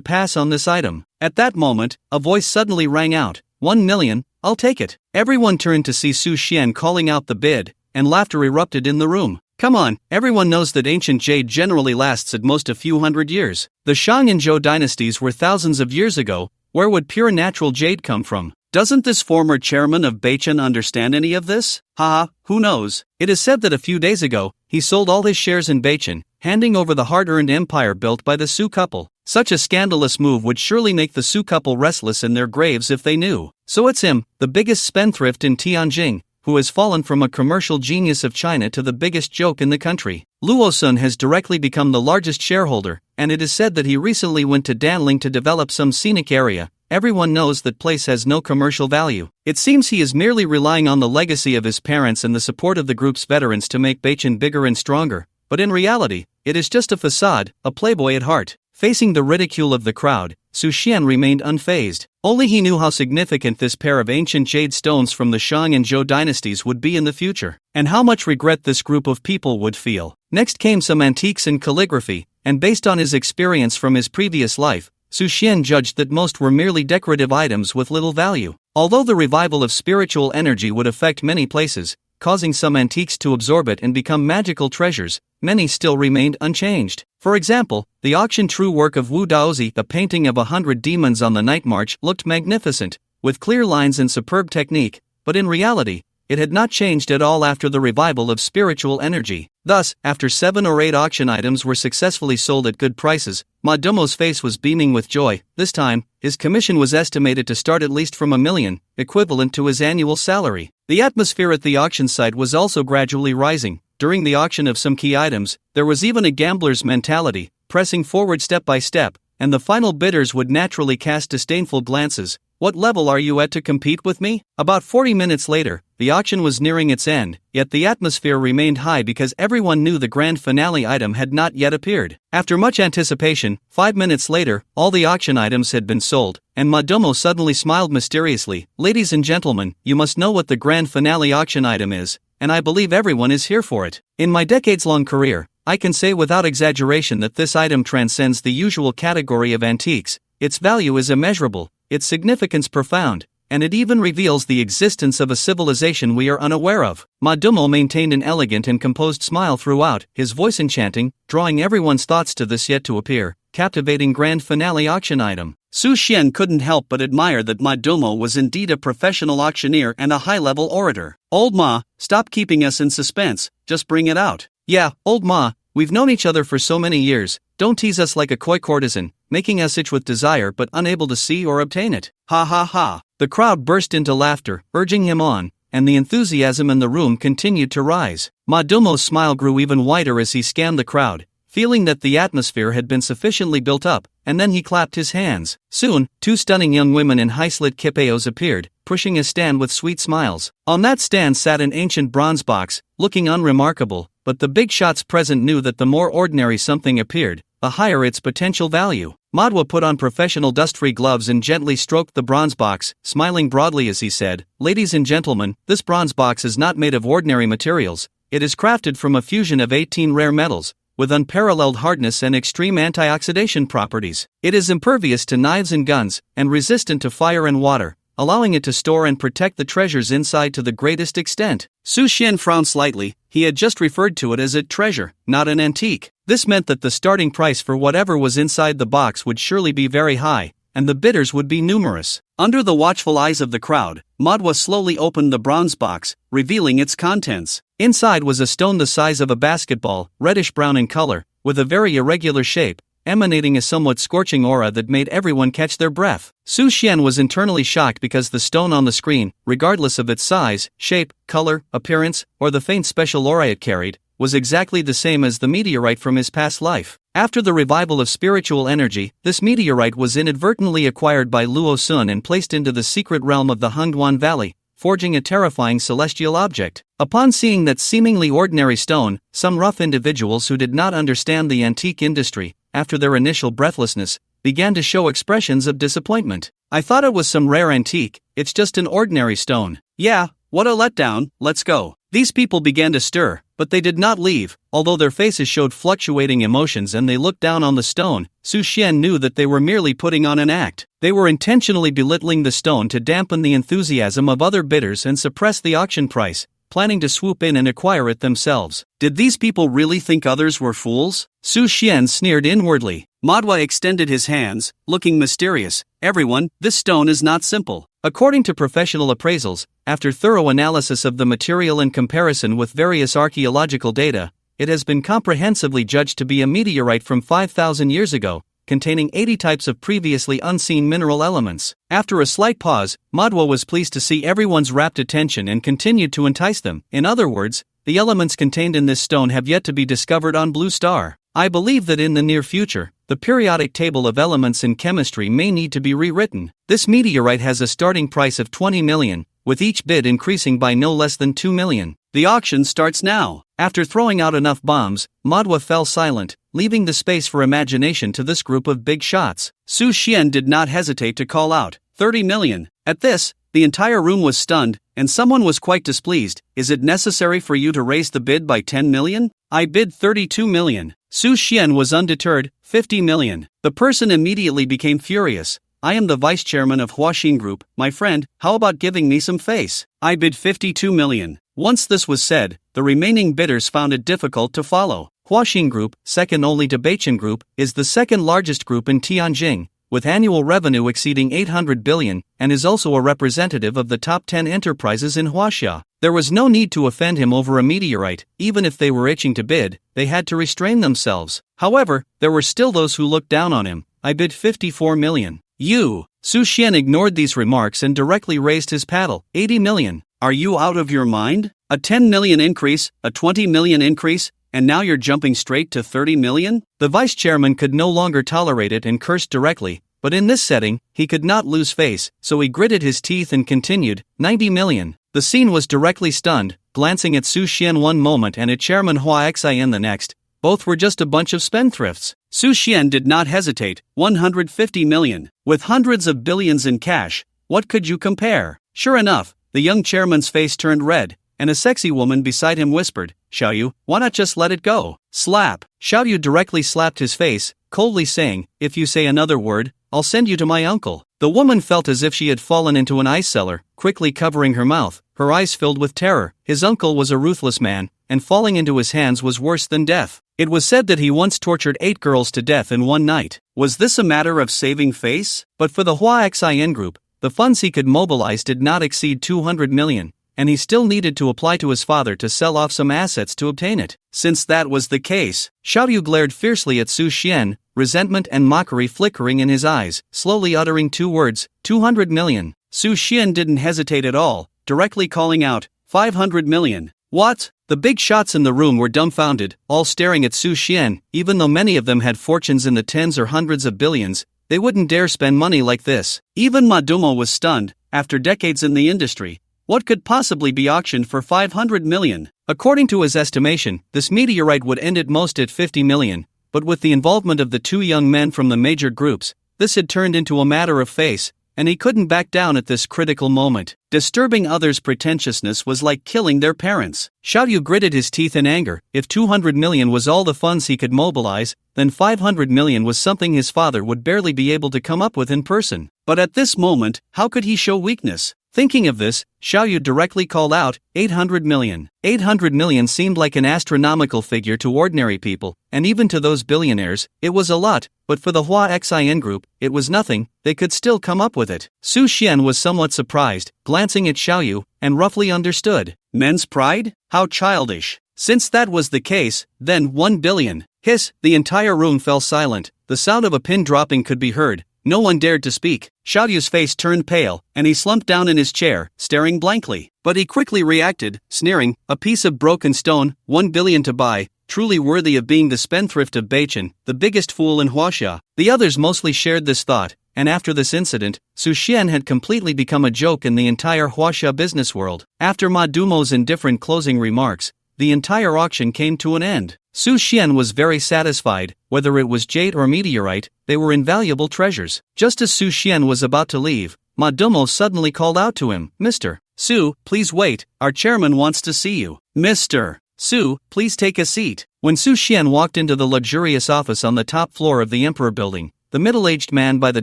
pass on this item. At that moment, a voice suddenly rang out, 1 million, I'll take it. Everyone turned to see Su Xian calling out the bid, and laughter erupted in the room. Come on, everyone knows that ancient jade generally lasts at most a few hundred years. The Shang and Zhou dynasties were thousands of years ago. Where would pure natural jade come from? Doesn't this former chairman of Beichen understand any of this? Haha, who knows? It is said that a few days ago, he sold all his shares in Beichen, handing over the hard-earned empire built by the Su couple. Such a scandalous move would surely make the Su couple restless in their graves if they knew. So it's him, the biggest spendthrift in Tianjin, who has fallen from a commercial genius of China to the biggest joke in the country. Luo Sun has directly become the largest shareholder, and it is said that he recently went to Danling to develop some scenic area. Everyone knows that place has no commercial value. It seems he is merely relying on the legacy of his parents and the support of the group's veterans to make Beichin bigger and stronger, but in reality, it is just a facade, a playboy at heart. Facing the ridicule of the crowd, Su Xian remained unfazed. Only he knew how significant this pair of ancient jade stones from the Shang and Zhou dynasties would be in the future, and how much regret this group of people would feel. Next came some antiques and calligraphy, and based on his experience from his previous life, Su Xian judged that most were merely decorative items with little value. Although the revival of spiritual energy would affect many places, causing some antiques to absorb it and become magical treasures, many still remained unchanged. For example, the auction true work of Wu Daozi, the painting of 100 demons on the night march, looked magnificent, with clear lines and superb technique, but in reality, it had not changed at all after the revival of spiritual energy. Thus, after 7 or 8 auction items were successfully sold at good prices, Ma Domo's face was beaming with joy. This time, his commission was estimated to start at least from $1 million, equivalent to his annual salary. The atmosphere at the auction site was also gradually rising. During the auction of some key items, there was even a gambler's mentality, pressing forward step by step, and the final bidders would naturally cast disdainful glances. What level are you at to compete with me? About 40 minutes later, the auction was nearing its end, yet the atmosphere remained high because everyone knew the grand finale item had not yet appeared. After much anticipation, 5 minutes later, all the auction items had been sold, and Madomo suddenly smiled mysteriously. Ladies and gentlemen, you must know what the grand finale auction item is, and I believe everyone is here for it. In my decades-long career, I can say without exaggeration that this item transcends the usual category of antiques. Its value is immeasurable, its significance profound, and it even reveals the existence of a civilization we are unaware of. Madomo maintained an elegant and composed smile throughout, his voice enchanting, drawing everyone's thoughts to this yet-to-appear, captivating grand finale auction item. Su Xian couldn't help but admire that Madomo was indeed a professional auctioneer and a high-level orator. Old Ma, stop keeping us in suspense, just bring it out. Yeah, Old Ma, we've known each other for so many years, don't tease us like a coy courtesan, making us itch with desire but unable to see or obtain it. Ha ha ha. The crowd burst into laughter, urging him on, and the enthusiasm in the room continued to rise. Madomo's smile grew even wider as he scanned the crowd, feeling that the atmosphere had been sufficiently built up, and then he clapped his hands. Soon, 2 stunning young women in high-slit kipeos appeared, pushing a stand with sweet smiles. On that stand sat an ancient bronze box, looking unremarkable, but the big shots present knew that the more ordinary something appeared, the higher its potential value. Manhwa put on professional dust-free gloves and gently stroked the bronze box, smiling broadly as he said, "Ladies and gentlemen, this bronze box is not made of ordinary materials. It is crafted from a fusion of 18 rare metals, with unparalleled hardness and extreme antioxidation properties. It is impervious to knives and guns, and resistant to fire and water, allowing it to store and protect the treasures inside to the greatest extent." Su Xian frowned slightly. He had just referred to it as a treasure, not an antique. This meant that the starting price for whatever was inside the box would surely be very high, and the bidders would be numerous. Under the watchful eyes of the crowd, Manhwa slowly opened the bronze box, revealing its contents. Inside was a stone the size of a basketball, reddish-brown in color, with a very irregular shape, emanating a somewhat scorching aura that made everyone catch their breath. Su Xian was internally shocked because the stone on the screen, regardless of its size, shape, color, appearance, or the faint special aura it carried, was exactly the same as the meteorite from his past life. After the revival of spiritual energy, this meteorite was inadvertently acquired by Luo Sun and placed into the secret realm of the Hengduan Valley, forging a terrifying celestial object. Upon seeing that seemingly ordinary stone, some rough individuals who did not understand the antique industry, after their initial breathlessness, began to show expressions of disappointment. "I thought it was some rare antique, it's just an ordinary stone." "Yeah, what a letdown, let's go." These people began to stir, but they did not leave. Although their faces showed fluctuating emotions and they looked down on the stone, Su Xian knew that they were merely putting on an act. They were intentionally belittling the stone to dampen the enthusiasm of other bidders and suppress the auction price, planning to swoop in and acquire it themselves. Did these people really think others were fools? Su Xian sneered inwardly. Manhwa extended his hands, looking mysterious. "Everyone, this stone is not simple." According to professional appraisals, after thorough analysis of the material in comparison with various archaeological data, it has been comprehensively judged to be a meteorite from 5,000 years ago, containing 80 types of previously unseen mineral elements. After a slight pause, Manhwa was pleased to see everyone's rapt attention and continued to entice them. In other words, the elements contained in this stone have yet to be discovered on Blue Star. I believe that in the near future, the periodic table of elements in chemistry may need to be rewritten. This meteorite has a starting price of 20 million, with each bid increasing by no less than 2 million. The auction starts now. After throwing out enough bombs, Manhwa fell silent, leaving the space for imagination to this group of big shots. Su Xian did not hesitate to call out, 30 million. At this, the entire room was stunned, and someone was quite displeased. Is it necessary for you to raise the bid by 10 million? I bid 32 million. Su Xian was undeterred, 50 million. The person immediately became furious. I am the vice chairman of Huaxin Group, my friend, how about giving me some face? I bid 52 million. Once this was said, the remaining bidders found it difficult to follow. Huaxin Group, second only to Beichen Group, is the second largest group in Tianjin, with annual revenue exceeding 800 billion, and is also a representative of the top 10 enterprises in Huaxia. There was no need to offend him over a meteorite. Even if they were itching to bid, they had to restrain themselves. However, there were still those who looked down on him. I bid 54 million. You! Su Xian ignored these remarks and directly raised his paddle, 80 million. Are you out of your mind? A 10 million increase, a 20 million increase, and now you're jumping straight to 30 million? The vice chairman could no longer tolerate it and cursed directly, but in this setting, he could not lose face, so he gritted his teeth and continued, 90 million. The scene was directly stunned, glancing at Su Xian one moment and at Chairman Hua Xin the next. Both were just a bunch of spendthrifts. Su Xian did not hesitate, 150 million. With hundreds of billions in cash, what could you compare? Sure enough, the young chairman's face turned red, and a sexy woman beside him whispered, Xiaoyu, why not just let it go? Slap. Xiaoyu directly slapped his face, coldly saying, if you say another word, I'll send you to my uncle. The woman felt as if she had fallen into an ice cellar, quickly covering her mouth, her eyes filled with terror. His uncle was a ruthless man, and falling into his hands was worse than death. It was said that he once tortured 8 girls to death in one night. Was this a matter of saving face? But for the Hua Xin group, the funds he could mobilize did not exceed 200 million, and he still needed to apply to his father to sell off some assets to obtain it. Since that was the case, Xiaoyu glared fiercely at Su Xian, resentment and mockery flickering in his eyes, slowly uttering 2 words, 200 million. Su Xian didn't hesitate at all, directly calling out, 500 million. What? The big shots in the room were dumbfounded, all staring at Su Xian. Even though many of them had fortunes in the tens or hundreds of billions, they wouldn't dare spend money like this. Even Madumo was stunned. After decades in the industry, what could possibly be auctioned for 500 million? According to his estimation, this meteorite would end at most at 50 million, but with the involvement of the 2 young men from the major groups, this had turned into a matter of face, and he couldn't back down at this critical moment. Disturbing others' pretentiousness was like killing their parents. Xiaoyu gritted his teeth in anger. If 200 million was all the funds he could mobilize, then 500 million was something his father would barely be able to come up with in person. But at this moment, how could he show weakness? Thinking of this, Xiaoyu directly called out, 800 million. 800 million seemed like an astronomical figure to ordinary people, and even to those billionaires, it was a lot, but for the Hua Xin group, it was nothing. They could still come up with it. Su Xian was somewhat surprised, glancing at Xiaoyu, and roughly understood. Men's pride? How childish. Since that was the case, then 1 billion. Hiss, the entire room fell silent. The sound of a pin dropping could be heard. No one dared to speak. Xiaoyu's face turned pale, and he slumped down in his chair, staring blankly. But he quickly reacted, sneering, a piece of broken stone, 1 billion to buy, truly worthy of being the spendthrift of Beichen, the biggest fool in Huaxia. The others mostly shared this thought, and after this incident, Su Xian had completely become a joke in the entire Huaxia business world. After Ma Dumo's indifferent closing remarks, the entire auction came to an end. Su Xian was very satisfied. Whether it was jade or meteorite, they were invaluable treasures. Just as Su Xian was about to leave, Ma Dumo suddenly called out to him, Mr. Su, please wait, our chairman wants to see you. Mr. Su, please take a seat. When Su Xian walked into the luxurious office on the top floor of the Emperor building, the middle-aged man by the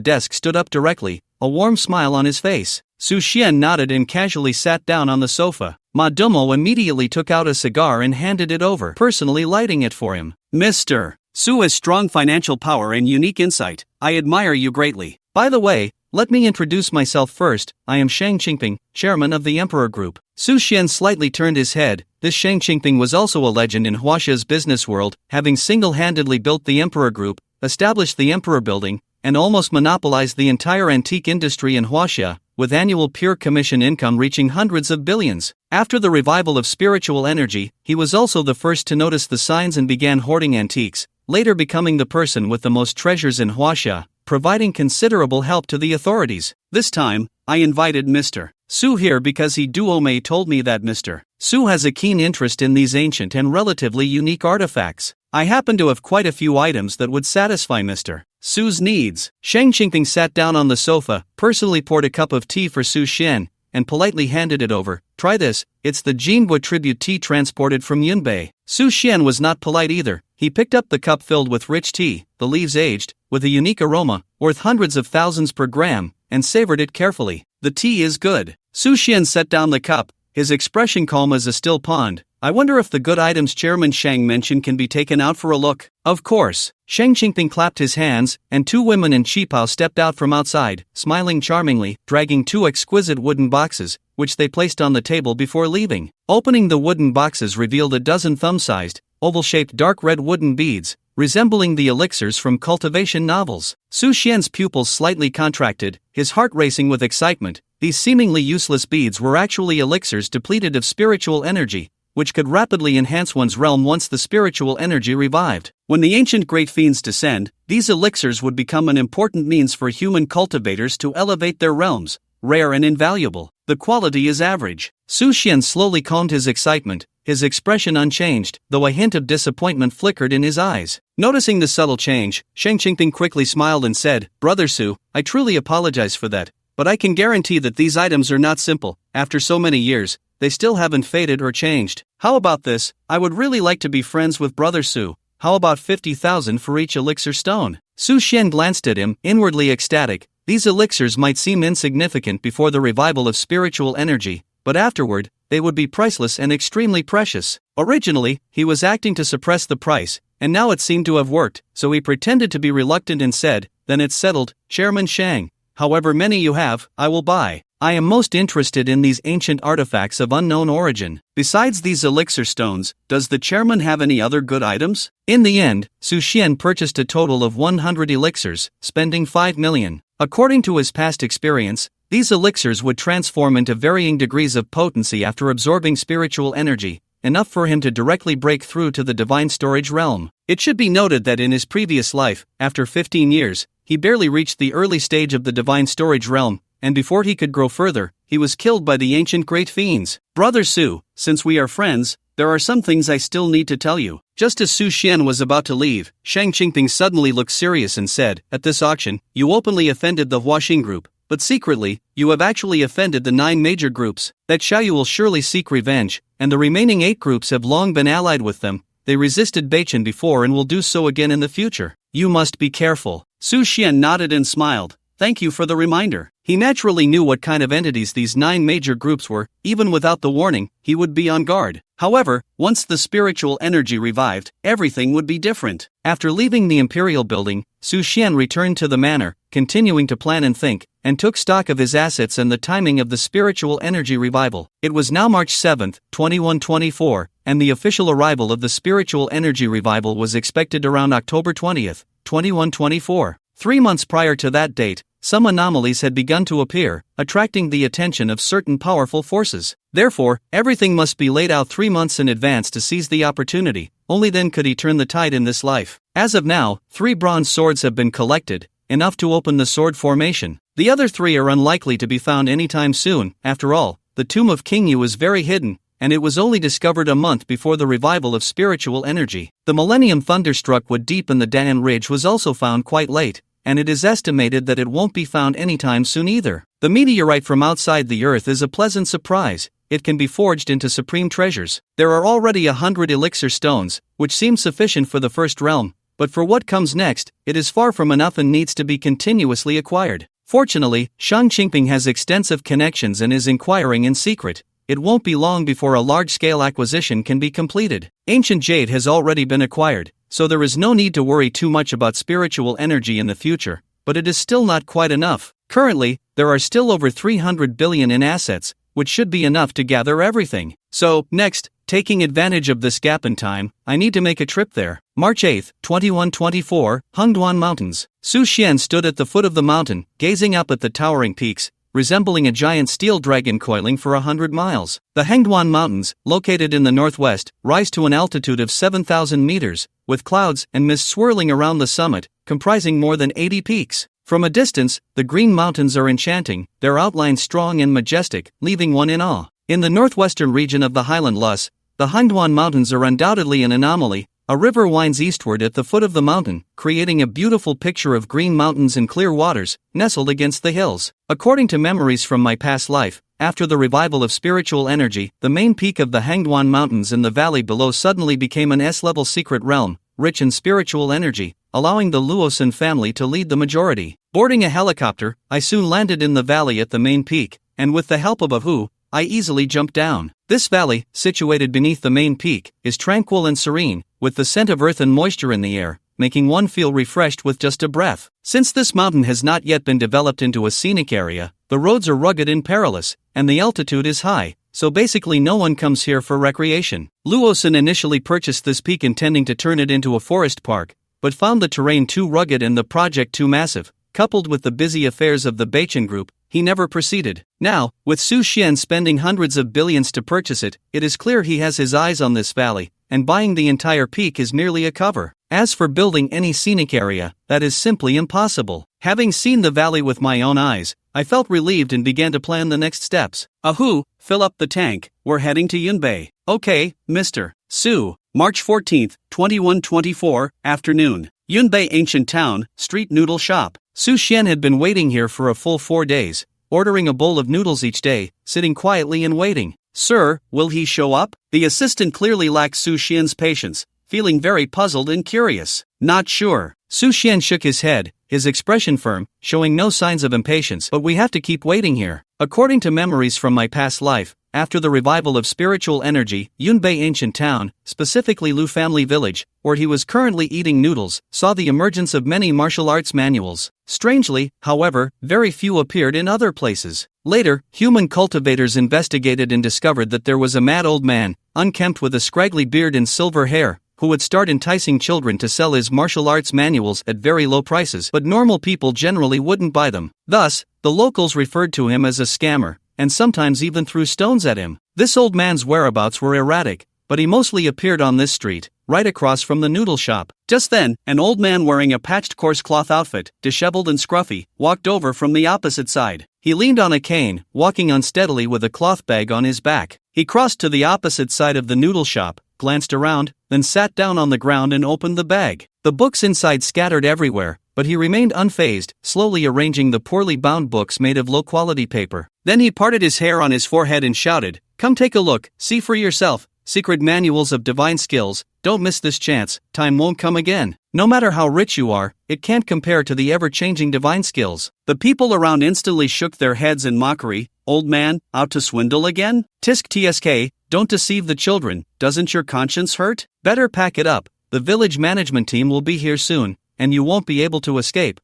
desk stood up directly, a warm smile on his face. Su Xian nodded and casually sat down on the sofa. Ma Dumo immediately took out a cigar and handed it over, personally lighting it for him. Mr. Su has strong financial power and unique insight. I admire you greatly. By the way, let me introduce myself first. I am Shang Qingping, chairman of the Emperor Group. Su Xian slightly turned his head. This Shang Qingping was also a legend in Huaxia's business world, having single-handedly built the Emperor Group, established the Emperor Building, and almost monopolized the entire antique industry in Huaxia, with annual pure commission income reaching hundreds of billions. After the revival of spiritual energy, he was also the first to notice the signs and began hoarding antiques, later becoming the person with the most treasures in Huaxia, providing considerable help to the authorities. This time, I invited Mr. Su here because he Duomei told me that Mr. Su has a keen interest in these ancient and relatively unique artifacts. I happen to have quite a few items that would satisfy Mr. Su's needs. Shang Qingping sat down on the sofa, personally poured a cup of tea for Su Xian, and politely handed it over. Try this, it's the Jinhua tribute tea transported from Yunbei. Su Xian was not polite either. He picked up the cup filled with rich tea, the leaves aged, with a unique aroma, worth hundreds of thousands per gram, and savored it carefully. The tea is good. Su Xian set down the cup, his expression calm as a still pond. I wonder if the good items Chairman Shang mentioned can be taken out for a look. Of course. Shang Qingping clapped his hands, and two women in qipao stepped out from outside, smiling charmingly, dragging two exquisite wooden boxes, which they placed on the table before leaving. Opening the wooden boxes revealed a dozen thumb-sized, oval-shaped dark red wooden beads, resembling the elixirs from cultivation novels. Su Xian's pupils slightly contracted, his heart racing with excitement. These seemingly useless beads were actually elixirs depleted of spiritual energy, which could rapidly enhance one's realm once the spiritual energy revived. When the ancient great fiends descend, these elixirs would become an important means for human cultivators to elevate their realms, rare and invaluable. The quality is average. Su Xian slowly calmed his excitement, his expression unchanged, though a hint of disappointment flickered in his eyes. Noticing the subtle change, Shang Qingping quickly smiled and said, "Brother Su, I truly apologize for that, but I can guarantee that these items are not simple. After so many years, they still haven't faded or changed. How about this? I would really like to be friends with Brother Su. How about 50,000 for each elixir stone?" Su Xian glanced at him, inwardly ecstatic. These elixirs might seem insignificant before the revival of spiritual energy, but afterward, they would be priceless and extremely precious. Originally, he was acting to suppress the price, and now it seemed to have worked, so he pretended to be reluctant and said, "Then it's settled, Chairman Shang. However many you have, I will buy. I am most interested in these ancient artifacts of unknown origin. Besides these elixir stones, does the chairman have any other good items?" In the end, Su Xian purchased a total of 100 elixirs, spending 5 million. According to his past experience, these elixirs would transform into varying degrees of potency after absorbing spiritual energy, enough for him to directly break through to the divine storage realm. It should be noted that in his previous life, after 15 years, he barely reached the early stage of the divine storage realm, and before he could grow further, he was killed by the ancient great fiends. "Brother Su, since we are friends, there are some things I still need to tell you." Just as Su Xian was about to leave, Shang Qingping suddenly looked serious and said, "At this auction, you openly offended the Huaxing group, but secretly, you have actually offended the 9 major groups. That Xiaoyu will surely seek revenge, and the remaining 8 groups have long been allied with them. They resisted Beichen before and will do so again in the future. You must be careful." Su Xian nodded and smiled. "Thank you for the reminder." He naturally knew what kind of entities these 9 major groups were. Even without the warning, he would be on guard. However, once the spiritual energy revived, everything would be different. After leaving the Imperial Building, Su Xian returned to the manor, continuing to plan and think, and took stock of his assets and the timing of the spiritual energy revival. It was now March 7, 2124, and the official arrival of the spiritual energy revival was expected around October 20, 2124. 3 months prior to that date, some anomalies had begun to appear, attracting the attention of certain powerful forces. Therefore, everything must be laid out 3 months in advance to seize the opportunity. Only then could he turn the tide in this life. As of now, 3 bronze swords have been collected, enough to open the sword formation. The other 3 are unlikely to be found anytime soon. After all, the tomb of King Yu is very hidden, and it was only discovered a month before the revival of spiritual energy. The Millennium Thunderstruck wood deep in the Dan Ridge was also found quite late, and it is estimated that it won't be found anytime soon either. The meteorite from outside the Earth is a pleasant surprise. It can be forged into supreme treasures. There are already 100 elixir stones, which seem sufficient for the first realm, but for what comes next, it is far from enough and needs to be continuously acquired. Fortunately, Shang Qingping has extensive connections and is inquiring in secret. It won't be long before a large-scale acquisition can be completed. Ancient jade has already been acquired, so there is no need to worry too much about spiritual energy in the future, but it is still not quite enough. Currently, there are still over 300 billion in assets, which should be enough to gather everything. So, next, Taking advantage of this gap in time, I need to make a trip there. March 8, 2124, Hengduan Mountains. Su Xian stood at the foot of the mountain, gazing up at the towering peaks, resembling a giant steel dragon coiling for 100 miles. The Hengduan Mountains, located in the northwest, rise to an altitude of 7,000 meters, with clouds and mist swirling around the summit, comprising more than 80 peaks. From a distance, the Green Mountains are enchanting, their outlines strong and majestic, leaving one in awe. In the northwestern region of the Highland Loess, the Hengduan Mountains are undoubtedly an anomaly. A river winds eastward at the foot of the mountain, creating a beautiful picture of green mountains and clear waters, nestled against the hills. According to memories from my past life, after the revival of spiritual energy, the main peak of the Hengduan Mountains in the valley below suddenly became an S-level secret realm, rich in spiritual energy, allowing the Luosan family to lead the majority. Boarding a helicopter, I soon landed in the valley at the main peak, and with the help of a Hu, I easily jumped down. This valley, situated beneath the main peak, is tranquil and serene, with the scent of earth and moisture in the air, making one feel refreshed with just a breath. Since this mountain has not yet been developed into a scenic area, the roads are rugged and perilous, and the altitude is high, so basically no one comes here for recreation. Luosan initially purchased this peak intending to turn it into a forest park, but found the terrain too rugged and the project too massive. Coupled with the busy affairs of the Beichen Group, he never proceeded. Now, with Su Xian spending hundreds of billions to purchase it, it is clear he has his eyes on this valley, and buying the entire peak is merely a cover. As for building any scenic area, that is simply impossible. Having seen the valley with my own eyes, I felt relieved and began to plan the next steps. Ahu, fill up the tank, we're heading to Yunbei. Okay, Mr. Su. March 14, 2124, afternoon. Yunbei Ancient Town, Street Noodle Shop. Su Xian had been waiting here for a full 4 days, ordering a bowl of noodles each day, sitting quietly and waiting. Sir, will he show up? The assistant clearly lacked Su Xian's patience, feeling very puzzled and curious. Not sure. Su Xian shook his head, his expression firm, showing no signs of impatience. But we have to keep waiting here. According to memories from my past life, after the revival of spiritual energy, Yunbei Ancient Town, specifically Lu Family Village, where he was currently eating noodles, saw the emergence of many martial arts manuals. Strangely, however, very few appeared in other places. Later, human cultivators investigated and discovered that there was a mad old man, unkempt with a scraggly beard and silver hair, who would start enticing children to sell his martial arts manuals at very low prices, but normal people generally wouldn't buy them. Thus, the locals referred to him as a scammer, and sometimes even threw stones at him. This old man's whereabouts were erratic, but he mostly appeared on this street, right across from the noodle shop. Just then, an old man wearing a patched coarse cloth outfit, disheveled and scruffy, walked over from the opposite side. He leaned on a cane, walking unsteadily with a cloth bag on his back. He crossed to the opposite side of the noodle shop, glanced around, then sat down on the ground and opened the bag. The books inside scattered everywhere, but he remained unfazed, slowly arranging the poorly bound books made of low-quality paper. Then he parted his hair on his forehead and shouted, "Come take a look, see for yourself. Secret manuals of divine skills, don't miss this chance, time won't come again. No matter how rich you are, it can't compare to the ever-changing divine skills." The people around instantly shook their heads in mockery. "Old man, out to swindle again? Tisk tsk, don't deceive the children, doesn't your conscience hurt? Better pack it up, the village management team will be here soon, and you won't be able to escape."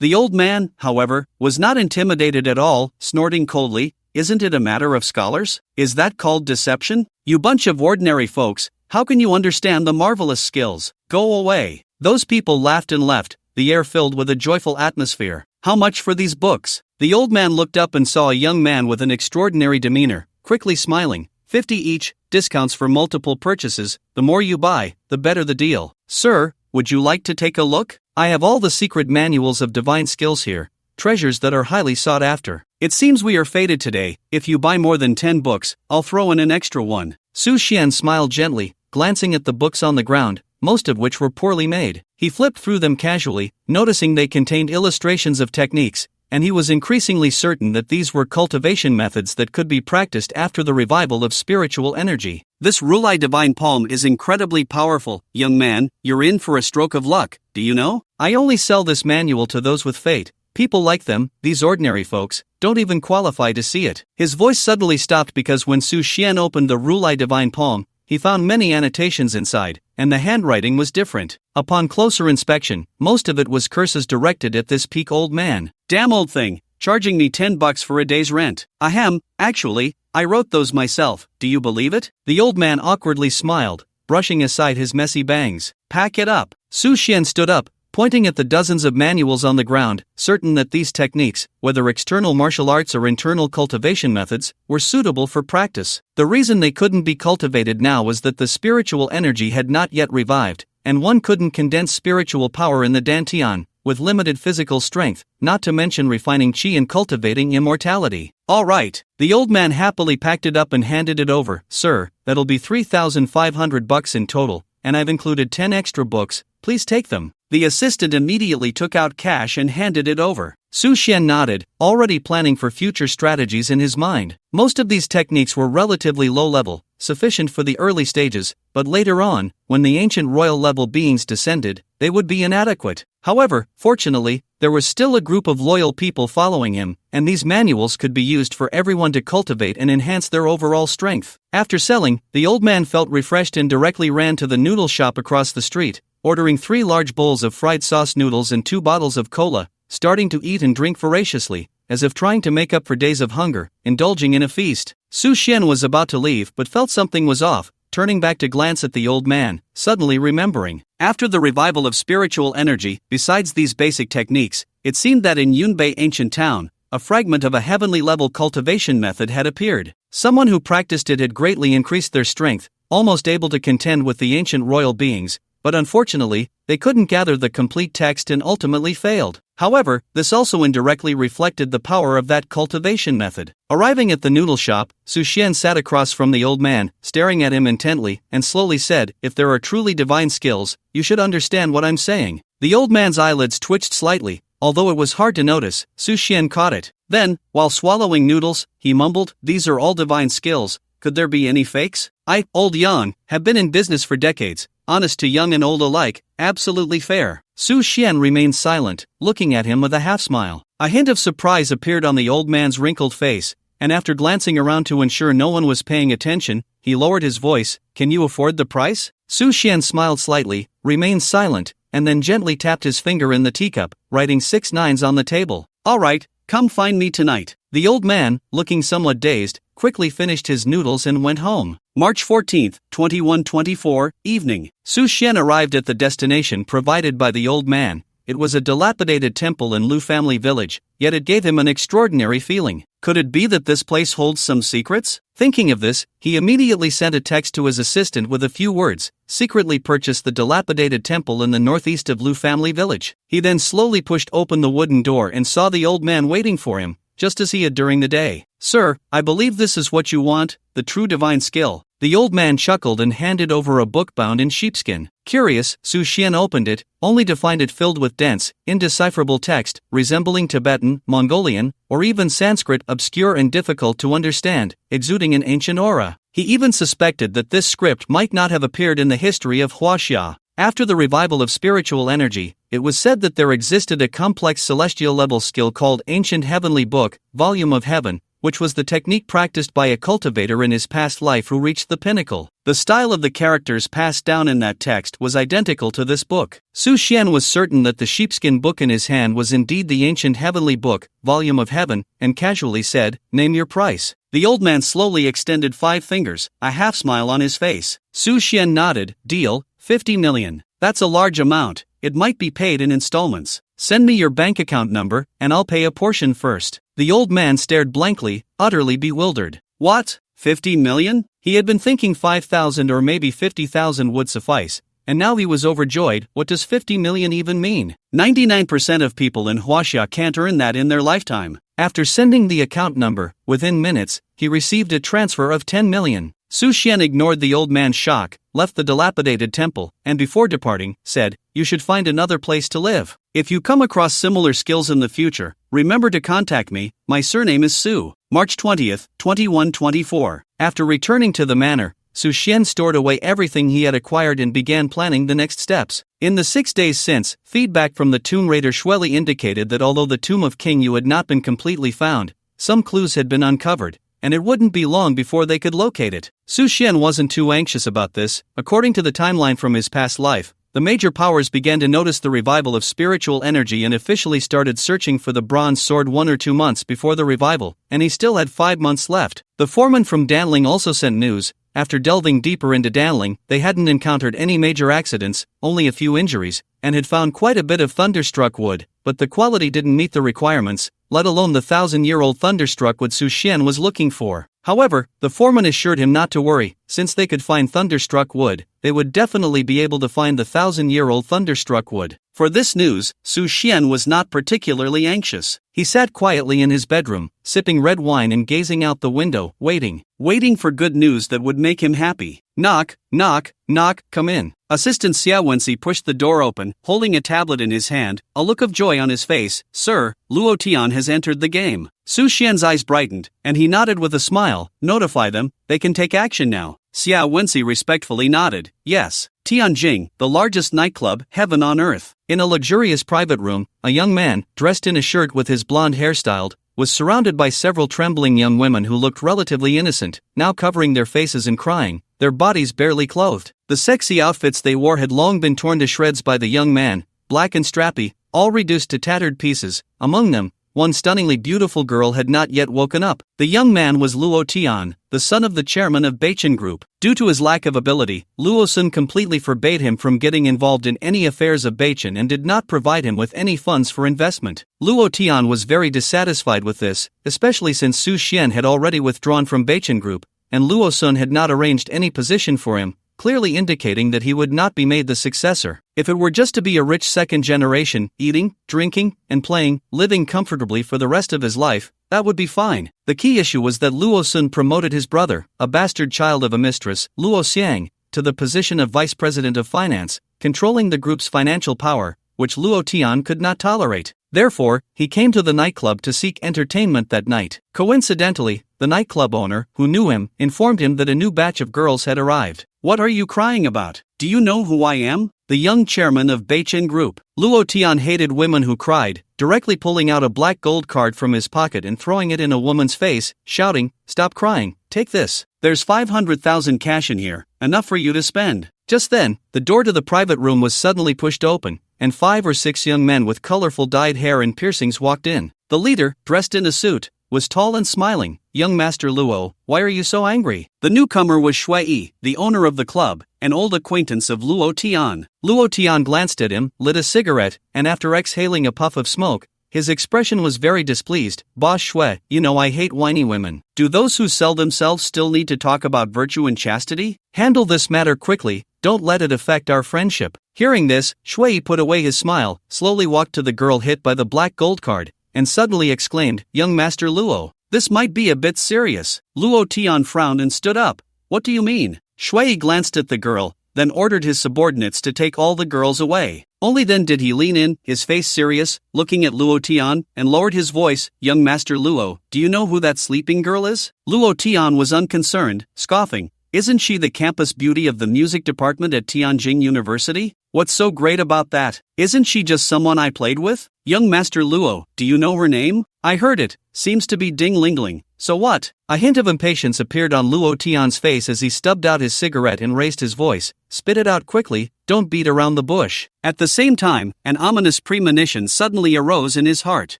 The old man, however, was not intimidated at all, snorting coldly, "Isn't it a matter of scholars? Is that called deception? You bunch of ordinary folks, how can you understand the marvelous skills? Go away." Those people laughed and left, the air filled with a joyful atmosphere. "How much for these books?" The old man looked up and saw a young man with an extraordinary demeanor, quickly smiling. 50 each, discounts for multiple purchases, the more you buy, the better the deal. "Sir, would you like to take a look? I have all the secret manuals of divine skills here, treasures that are highly sought after. It seems we are fated today, if you buy more than 10 books, I'll throw in an extra one." Su Xian smiled gently, glancing at the books on the ground, most of which were poorly made. He flipped through them casually, noticing they contained illustrations of techniques, and he was increasingly certain that these were cultivation methods that could be practiced after the revival of spiritual energy. "This Rulai Divine Palm is incredibly powerful, young man, you're in for a stroke of luck, do you know? I only sell this manual to those with fate. People like them, these ordinary folks, don't even qualify to see it." His voice suddenly stopped because when Su Xian opened the Rulai Divine Palm, he found many annotations inside, and the handwriting was different. Upon closer inspection, most of it was curses directed at this peak old man. "Damn old thing, charging me $10 for a day's rent. Ahem, actually, I wrote those myself, do you believe it? The old man awkwardly smiled, brushing aside his messy bangs. Pack it up. Su Xian stood up, pointing at the dozens of manuals on the ground, certain that these techniques, whether external martial arts or internal cultivation methods, were suitable for practice. The reason they couldn't be cultivated now was that the spiritual energy had not yet revived, and one couldn't condense spiritual power in the dantian, with limited physical strength, not to mention refining qi and cultivating immortality. All right. The old man happily packed it up and handed it over. Sir, that'll be $3,500 in total, and I've included 10 extra books, please take them. The assistant immediately took out cash and handed it over. Su Xian nodded, already planning for future strategies in his mind. Most of these techniques were relatively low-level, sufficient for the early stages, but later on, when the ancient royal-level beings descended, they would be inadequate. However, fortunately, there was still a group of loyal people following him, and these manuals could be used for everyone to cultivate and enhance their overall strength. After selling, the old man felt refreshed and directly ran to the noodle shop across the street, ordering 3 large bowls of fried sauce noodles and 2 bottles of cola, starting to eat and drink voraciously, as if trying to make up for days of hunger, indulging in a feast. Su Xian was about to leave but felt something was off, turning back to glance at the old man, suddenly remembering. After the revival of spiritual energy, besides these basic techniques, it seemed that in Yunbei ancient town, a fragment of a heavenly level cultivation method had appeared. Someone who practiced it had greatly increased their strength, almost able to contend with the ancient royal beings, but unfortunately, they couldn't gather the complete text and ultimately failed. However, this also indirectly reflected the power of that cultivation method. Arriving at the noodle shop, Su Xian sat across from the old man, staring at him intently, and slowly said, "If there are truly divine skills, you should understand what I'm saying." The old man's eyelids twitched slightly, although it was hard to notice. Su Xian caught it. Then, while swallowing noodles, he mumbled, "These are all divine skills. Could there be any fakes? I, old Yang, have been in business for decades. Honest to young and old alike, absolutely fair." Su Xian remained silent, looking at him with a half-smile. A hint of surprise appeared on the old man's wrinkled face, and after glancing around to ensure no one was paying attention, he lowered his voice, "Can you afford the price?" Su Xian smiled slightly, remained silent, and then gently tapped his finger in the teacup, writing 6 nines on the table. "All right, come find me tonight." The old man, looking somewhat dazed, quickly finished his noodles and went home. March 14th, 2124, evening. Su Xian arrived at the destination provided by the old man. It was a dilapidated temple in Lu family village, yet it gave him an extraordinary feeling. Could it be that this place holds some secrets? Thinking of this, he immediately sent a text to his assistant with a few words, secretly purchased the dilapidated temple in the northeast of Lu family village. He then slowly pushed open the wooden door and saw the old man waiting for him, just as he had during the day. "Sir, I believe this is what you want, the true divine skill." The old man chuckled and handed over a book bound in sheepskin. Curious, Su Xian opened it, only to find it filled with dense, indecipherable text, resembling Tibetan, Mongolian, or even Sanskrit, obscure and difficult to understand, exuding an ancient aura. He even suspected that this script might not have appeared in the history of Huaxia. After the revival of spiritual energy, it was said that there existed a complex celestial-level skill called Ancient Heavenly Book, Volume of Heaven, which was the technique practiced by a cultivator in his past life who reached the pinnacle. The style of the characters passed down in that text was identical to this book. Su Xian was certain that the sheepskin book in his hand was indeed the Ancient Heavenly Book, Volume of Heaven, and casually said, "Name your price." The old man slowly extended 5 fingers, a half-smile on his face. Su Xian nodded, "Deal, 50 million. That's a large amount. It might be paid in installments. Send me your bank account number, and I'll pay a portion first." The old man stared blankly, utterly bewildered. What? 50 million? He had been thinking 5,000 or maybe 50,000 would suffice, and now he was overjoyed. What does 50 million even mean? 99% of people in Huaxia can't earn that in their lifetime. After sending the account number, within minutes, he received a transfer of 10 million. Su Xian ignored the old man's shock, left the dilapidated temple, and before departing, said, "You should find another place to live. If you come across similar skills in the future, remember to contact me. My surname is Su." March 20th, 2124. After returning to the manor, Su Xian stored away everything he had acquired and began planning the next steps. In the 6 days since, feedback from the tomb raider Shueli indicated that although the tomb of King Yu had not been completely found, some clues had been uncovered, and it wouldn't be long before they could locate it. Su Xian wasn't too anxious about this. According to the timeline from his past life, the major powers began to notice the revival of spiritual energy and officially started searching for the bronze sword 1 or 2 months before the revival, and he still had 5 months left. The foreman from Danling also sent news. After delving deeper into Danling, they hadn't encountered any major accidents, only a few injuries, and had found quite a bit of thunderstruck wood, but the quality didn't meet the requirements, let alone the 1,000-year-old thunderstruck wood Su Xian was looking for. However, the foreman assured him not to worry, since they could find thunderstruck wood, they would definitely be able to find the 1,000-year-old thunderstruck wood. For this news, Su Xian was not particularly anxious. He sat quietly in his bedroom, sipping red wine and gazing out the window, waiting for good news that would make him happy. Knock, knock, knock, come in. Assistant Xia Wenxi pushed the door open, holding a tablet in his hand, a look of joy on his face. Sir, Luo Tian has entered the game. Su Xian's eyes brightened, and he nodded with a smile. Notify them, they can take action now. Xia Wenxi respectfully nodded. Yes. Tianjing, the largest nightclub, heaven on earth. In a luxurious private room, a young man, dressed in a shirt with his blonde hair styled, was surrounded by several trembling young women who looked relatively innocent, now covering their faces and crying, their bodies barely clothed. The sexy outfits they wore had long been torn to shreds by the young man, black and strappy, all reduced to tattered pieces. Among them, one stunningly beautiful girl had not yet woken up. The young man was Luo Tian, the son of the chairman of Beichen Group. Due to his lack of ability, Luo Sun completely forbade him from getting involved in any affairs of Beichen and did not provide him with any funds for investment. Luo Tian was very dissatisfied with this, especially since Su Xian had already withdrawn from Beichen Group, and Luo Sun had not arranged any position for him, clearly indicating that he would not be made the successor. If it were just to be a rich second generation, eating, drinking, and playing, living comfortably for the rest of his life, that would be fine. The key issue was that Luo Sun promoted his brother, a bastard child of a mistress, Luo Xiang, to the position of vice president of finance, controlling the group's financial power, which Luo Tian could not tolerate. Therefore, he came to the nightclub to seek entertainment that night. Coincidentally, the nightclub owner, who knew him, informed him that a new batch of girls had arrived. What are you crying about? Do you know who I am? The young chairman of Beichen Group. Luo Tian hated women who cried, directly pulling out a black gold card from his pocket and throwing it in a woman's face, shouting, "Stop crying, take this. There's 500,000 cash in here, enough for you to spend." Just then, the door to the private room was suddenly pushed open, and 5 or 6 young men with colorful dyed hair and piercings walked in. The leader, dressed in a suit, was tall and smiling. "Young Master Luo, why are you so angry?" The newcomer was Shui Yi, the owner of the club, an old acquaintance of Luo Tian. Luo Tian glanced at him, lit a cigarette, and after exhaling a puff of smoke, his expression was very displeased. "Boss Shui, you know I hate whiny women. Do those who sell themselves still need to talk about virtue and chastity? Handle this matter quickly, don't let it affect our friendship." Hearing this, Shui put away his smile, slowly walked to the girl hit by the black gold card, and suddenly exclaimed, "Young Master Luo, this might be a bit serious." Luo Tian frowned and stood up. "What do you mean?" Shui glanced at the girl, then ordered his subordinates to take all the girls away. Only then did he lean in, his face serious, looking at Luo Tian, and lowered his voice, "Young Master Luo, do you know who that sleeping girl is?" Luo Tian was unconcerned, scoffing. "Isn't she the campus beauty of the music department at Tianjing University? What's so great about that? Isn't she just someone I played with?" "Young Master Luo, do you know her name?" "I heard it, seems to be Ding Lingling. So what?" A hint of impatience appeared on Luo Tian's face as he stubbed out his cigarette and raised his voice. "Spit it out quickly, don't beat around the bush." At the same time, an ominous premonition suddenly arose in his heart.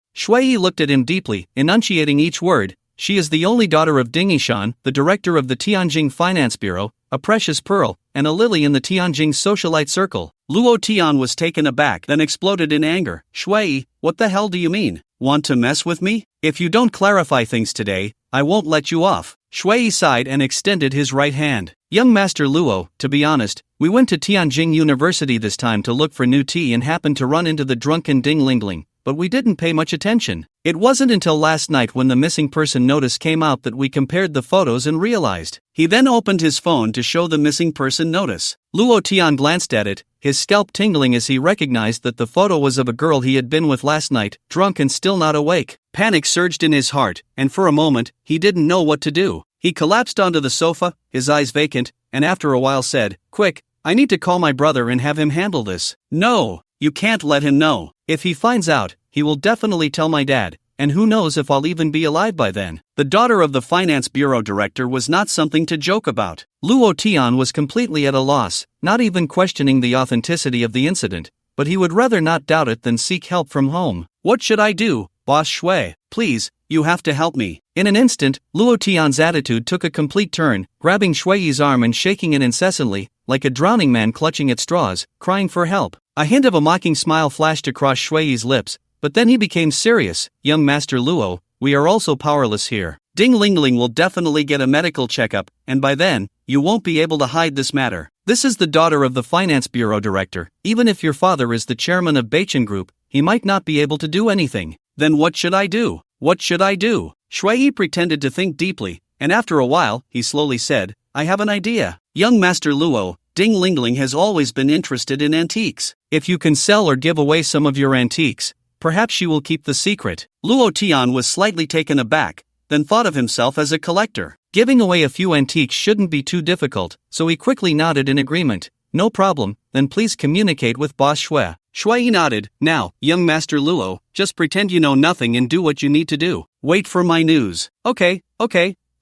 Shui looked at him deeply, enunciating each word. "She is the only daughter of Ding Yishan, the director of the Tianjing Finance Bureau, a precious pearl, and a lily in the Tianjing socialite circle." Luo Tian was taken aback, then exploded in anger. "Shui, what the hell do you mean? Want to mess with me? If you don't clarify things today, I won't let you off." Shui sighed and extended his right hand. "Young Master Luo, to be honest, we went to Tianjing University this time to look for new tea and happened to run into the drunken Ding Lingling, but we didn't pay much attention. It wasn't until last night when the missing person notice came out that we compared the photos and realized." He then opened his phone to show the missing person notice. Luo Tian glanced at it, his scalp tingling as he recognized that the photo was of a girl he had been with last night, drunk and still not awake. Panic surged in his heart, and for a moment, he didn't know what to do. He collapsed onto the sofa, his eyes vacant, and after a while said, "Quick, I need to call my brother and have him handle this." "No, you can't let him know. If he finds out, he will definitely tell my dad, and who knows if I'll even be alive by then. The daughter of the finance bureau director was not something to joke about. Luo Tian was completely at a loss, not even questioning the authenticity of the incident, but he would rather not doubt it than seek help from home. What should I do, Boss Shui? Please, you have to help me. In an instant, Luo Tian's attitude took a complete turn, grabbing Shui's arm and shaking it incessantly, like a drowning man clutching at straws, crying for help. A hint of a mocking smile flashed across Shui's lips, but then he became serious. Young Master Luo, we are also powerless here. Ding Lingling will definitely get a medical checkup, and by then, you won't be able to hide this matter. This is the daughter of the finance bureau director. Even if your father is the chairman of Beichen Group, he might not be able to do anything. Then what should I do? What should I do? Shui pretended to think deeply, and after a while, he slowly said, I have an idea. Young Master Luo, Ding Lingling has always been interested in antiques. If you can sell or give away some of your antiques, perhaps she will keep the secret. Luo Tian was slightly taken aback, then thought of himself as a collector. Giving away a few antiques shouldn't be too difficult, so he quickly nodded in agreement. No problem, then please communicate with Boss Shui. Shui nodded. Now, young Master Luo, just pretend you know nothing and do what you need to do. Wait for my news. Okay,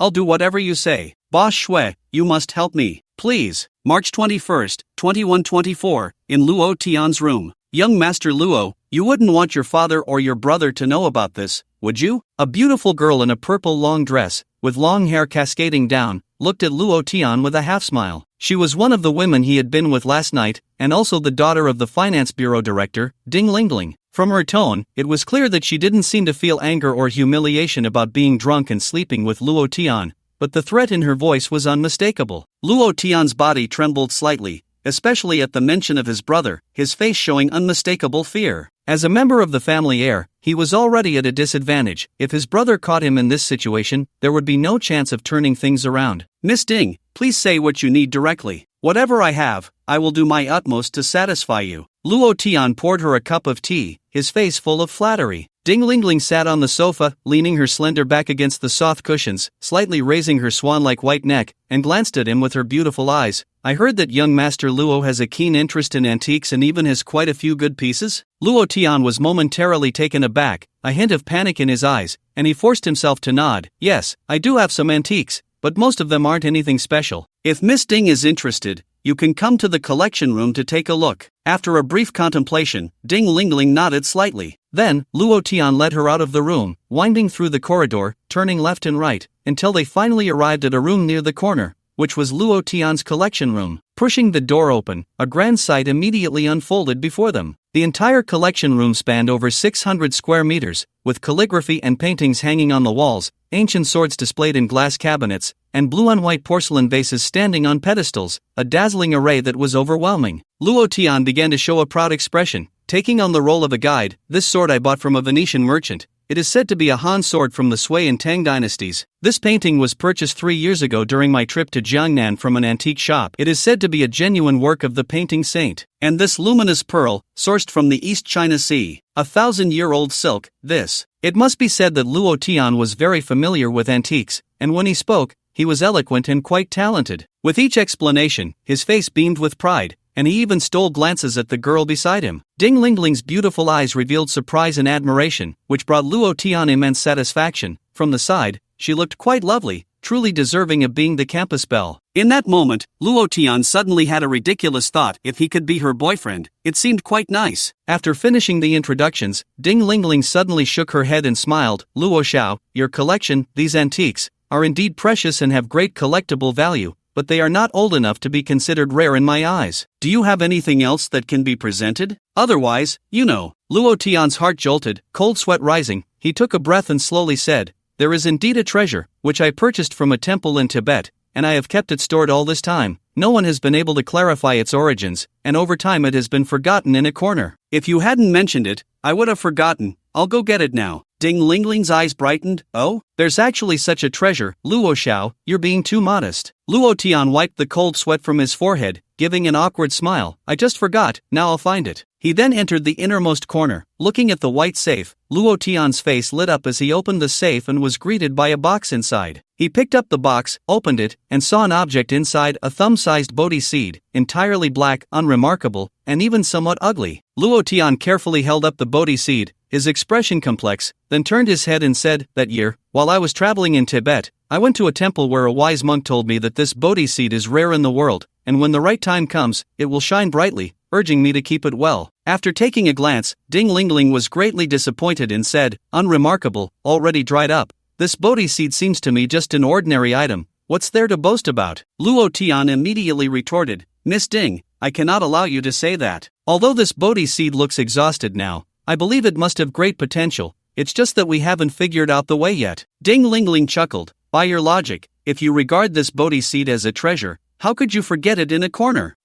I'll do whatever you say. Boss Shui, you must help me, please. March 21st, 2124, in Luo Tian's room. Young Master Luo, you wouldn't want your father or your brother to know about this, would you? A beautiful girl in a purple long dress, with long hair cascading down, looked at Luo Tian with a half-smile. She was one of the women he had been with last night, and also the daughter of the finance bureau director, Ding Lingling. From her tone, it was clear that she didn't seem to feel anger or humiliation about being drunk and sleeping with Luo Tian, but the threat in her voice was unmistakable. Luo Tian's body trembled slightly, especially at the mention of his brother, his face showing unmistakable fear. As a member of the family heir, he was already at a disadvantage. If his brother caught him in this situation, there would be no chance of turning things around. Miss Ding, please say what you need directly. Whatever I have, I will do my utmost to satisfy you. Luo Tian poured her a cup of tea, his face full of flattery. Ding Lingling sat on the sofa, leaning her slender back against the soft cushions, slightly raising her swan-like white neck, and glanced at him with her beautiful eyes. I heard that young Master Luo has a keen interest in antiques and even has quite a few good pieces. Luo Tian was momentarily taken aback, a hint of panic in his eyes, and he forced himself to nod. Yes, I do have some antiques, but most of them aren't anything special. If Miss Ding is interested, you can come to the collection room to take a look. After a brief contemplation, Ding Lingling nodded slightly. Then, Luo Tian led her out of the room, winding through the corridor, turning left and right, until they finally arrived at a room near the corner, which was Luo Tian's collection room. Pushing the door open, a grand sight immediately unfolded before them. The entire collection room spanned over 600 square meters, with calligraphy and paintings hanging on the walls, ancient swords displayed in glass cabinets, and blue-on-white porcelain vases standing on pedestals, a dazzling array that was overwhelming. Luo Tian began to show a proud expression, taking on the role of a guide. This sword I bought from a Venetian merchant. It is said to be a Han sword from the Sui and Tang dynasties. This painting was purchased 3 years ago during my trip to Jiangnan from an antique shop. It is said to be a genuine work of the painting saint. And this luminous pearl, sourced from the East China Sea, 1,000-year-old silk, this. It must be said that Luo Tian was very familiar with antiques, and when he spoke, he was eloquent and quite talented. With each explanation, his face beamed with pride, and he even stole glances at the girl beside him. Ding Lingling's beautiful eyes revealed surprise and admiration, which brought Luo Tian immense satisfaction. From the side, she looked quite lovely, truly deserving of being the campus belle. In that moment, Luo Tian suddenly had a ridiculous thought. If he could be her boyfriend, it seemed quite nice. After finishing the introductions, Ding Lingling suddenly shook her head and smiled. Luo Xiao, your collection, these antiques, are indeed precious and have great collectible value, but they are not old enough to be considered rare in my eyes. Do you have anything else that can be presented? Otherwise, you know. Luo Tian's heart jolted, cold sweat rising. He took a breath and slowly said, there is indeed a treasure, which I purchased from a temple in Tibet, and I have kept it stored all this time. No one has been able to clarify its origins, and over time it has been forgotten in a corner. If you hadn't mentioned it, I would have forgotten. I'll go get it now. Ding Lingling's eyes brightened. Oh, there's actually such a treasure. Luo Xiao, you're being too modest. Luo Tian wiped the cold sweat from his forehead, giving an awkward smile. I just forgot, now I'll find it. He then entered the innermost corner. Looking at the white safe, Luo Tian's face lit up as he opened the safe and was greeted by a box inside. He picked up the box, opened it, and saw an object inside, a thumb-sized bodhi seed, entirely black, unremarkable, and even somewhat ugly. Luo Tian carefully held up the bodhi seed, his expression complex, then turned his head and said, "That year, while I was traveling in Tibet, I went to a temple where a wise monk told me that this bodhi seed is rare in the world, and when the right time comes, it will shine brightly, urging me to keep it well." After taking a glance, Ding Lingling was greatly disappointed and said, "Unremarkable, already dried up. This bodhi seed seems to me just an ordinary item. What's there to boast about?" Luo Tian immediately retorted, "Miss Ding, I cannot allow you to say that. Although this bodhi seed looks exhausted now, I believe it must have great potential. It's just that we haven't figured out the way yet." Ding Lingling chuckled, "By your logic, if you regard this bodhi seed as a treasure, how could you forget it in a corner?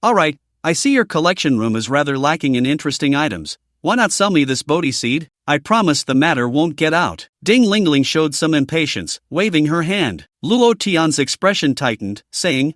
Alright, I see your collection room is rather lacking in interesting items. Why not sell me this bodhi seed? I promise the matter won't get out." Ding Lingling showed some impatience, waving her hand. Luo Tian's expression tightened, saying,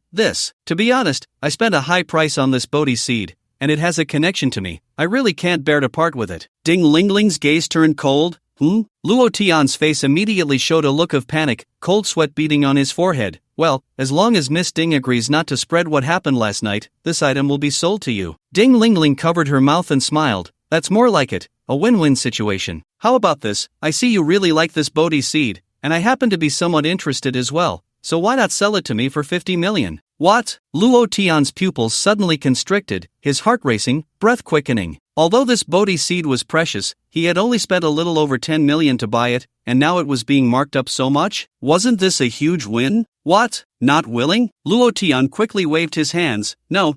"To be honest, I spent a high price on this bodhi seed, and it has a connection to me. I really can't bear to part with it." Ding Lingling's gaze turned cold. Luo Tian's face immediately showed a look of panic, cold sweat beading on his forehead. "Well, as long as Miss Ding agrees not to spread what happened last night, this item will be sold to you." Ding Lingling covered her mouth and smiled. "That's more like it, a win-win situation. How about this? I see you really like this bodhi seed, and I happen to be somewhat interested as well, so why not sell it to me for 50 million? What? Luo Tian's pupils suddenly constricted, his heart racing, breath quickening. Although this bodhi seed was precious, he had only spent a little over 10 million to buy it, and now it was being marked up so much? Wasn't this a huge win? What? Not willing? Luo Tian quickly waved his hands. No.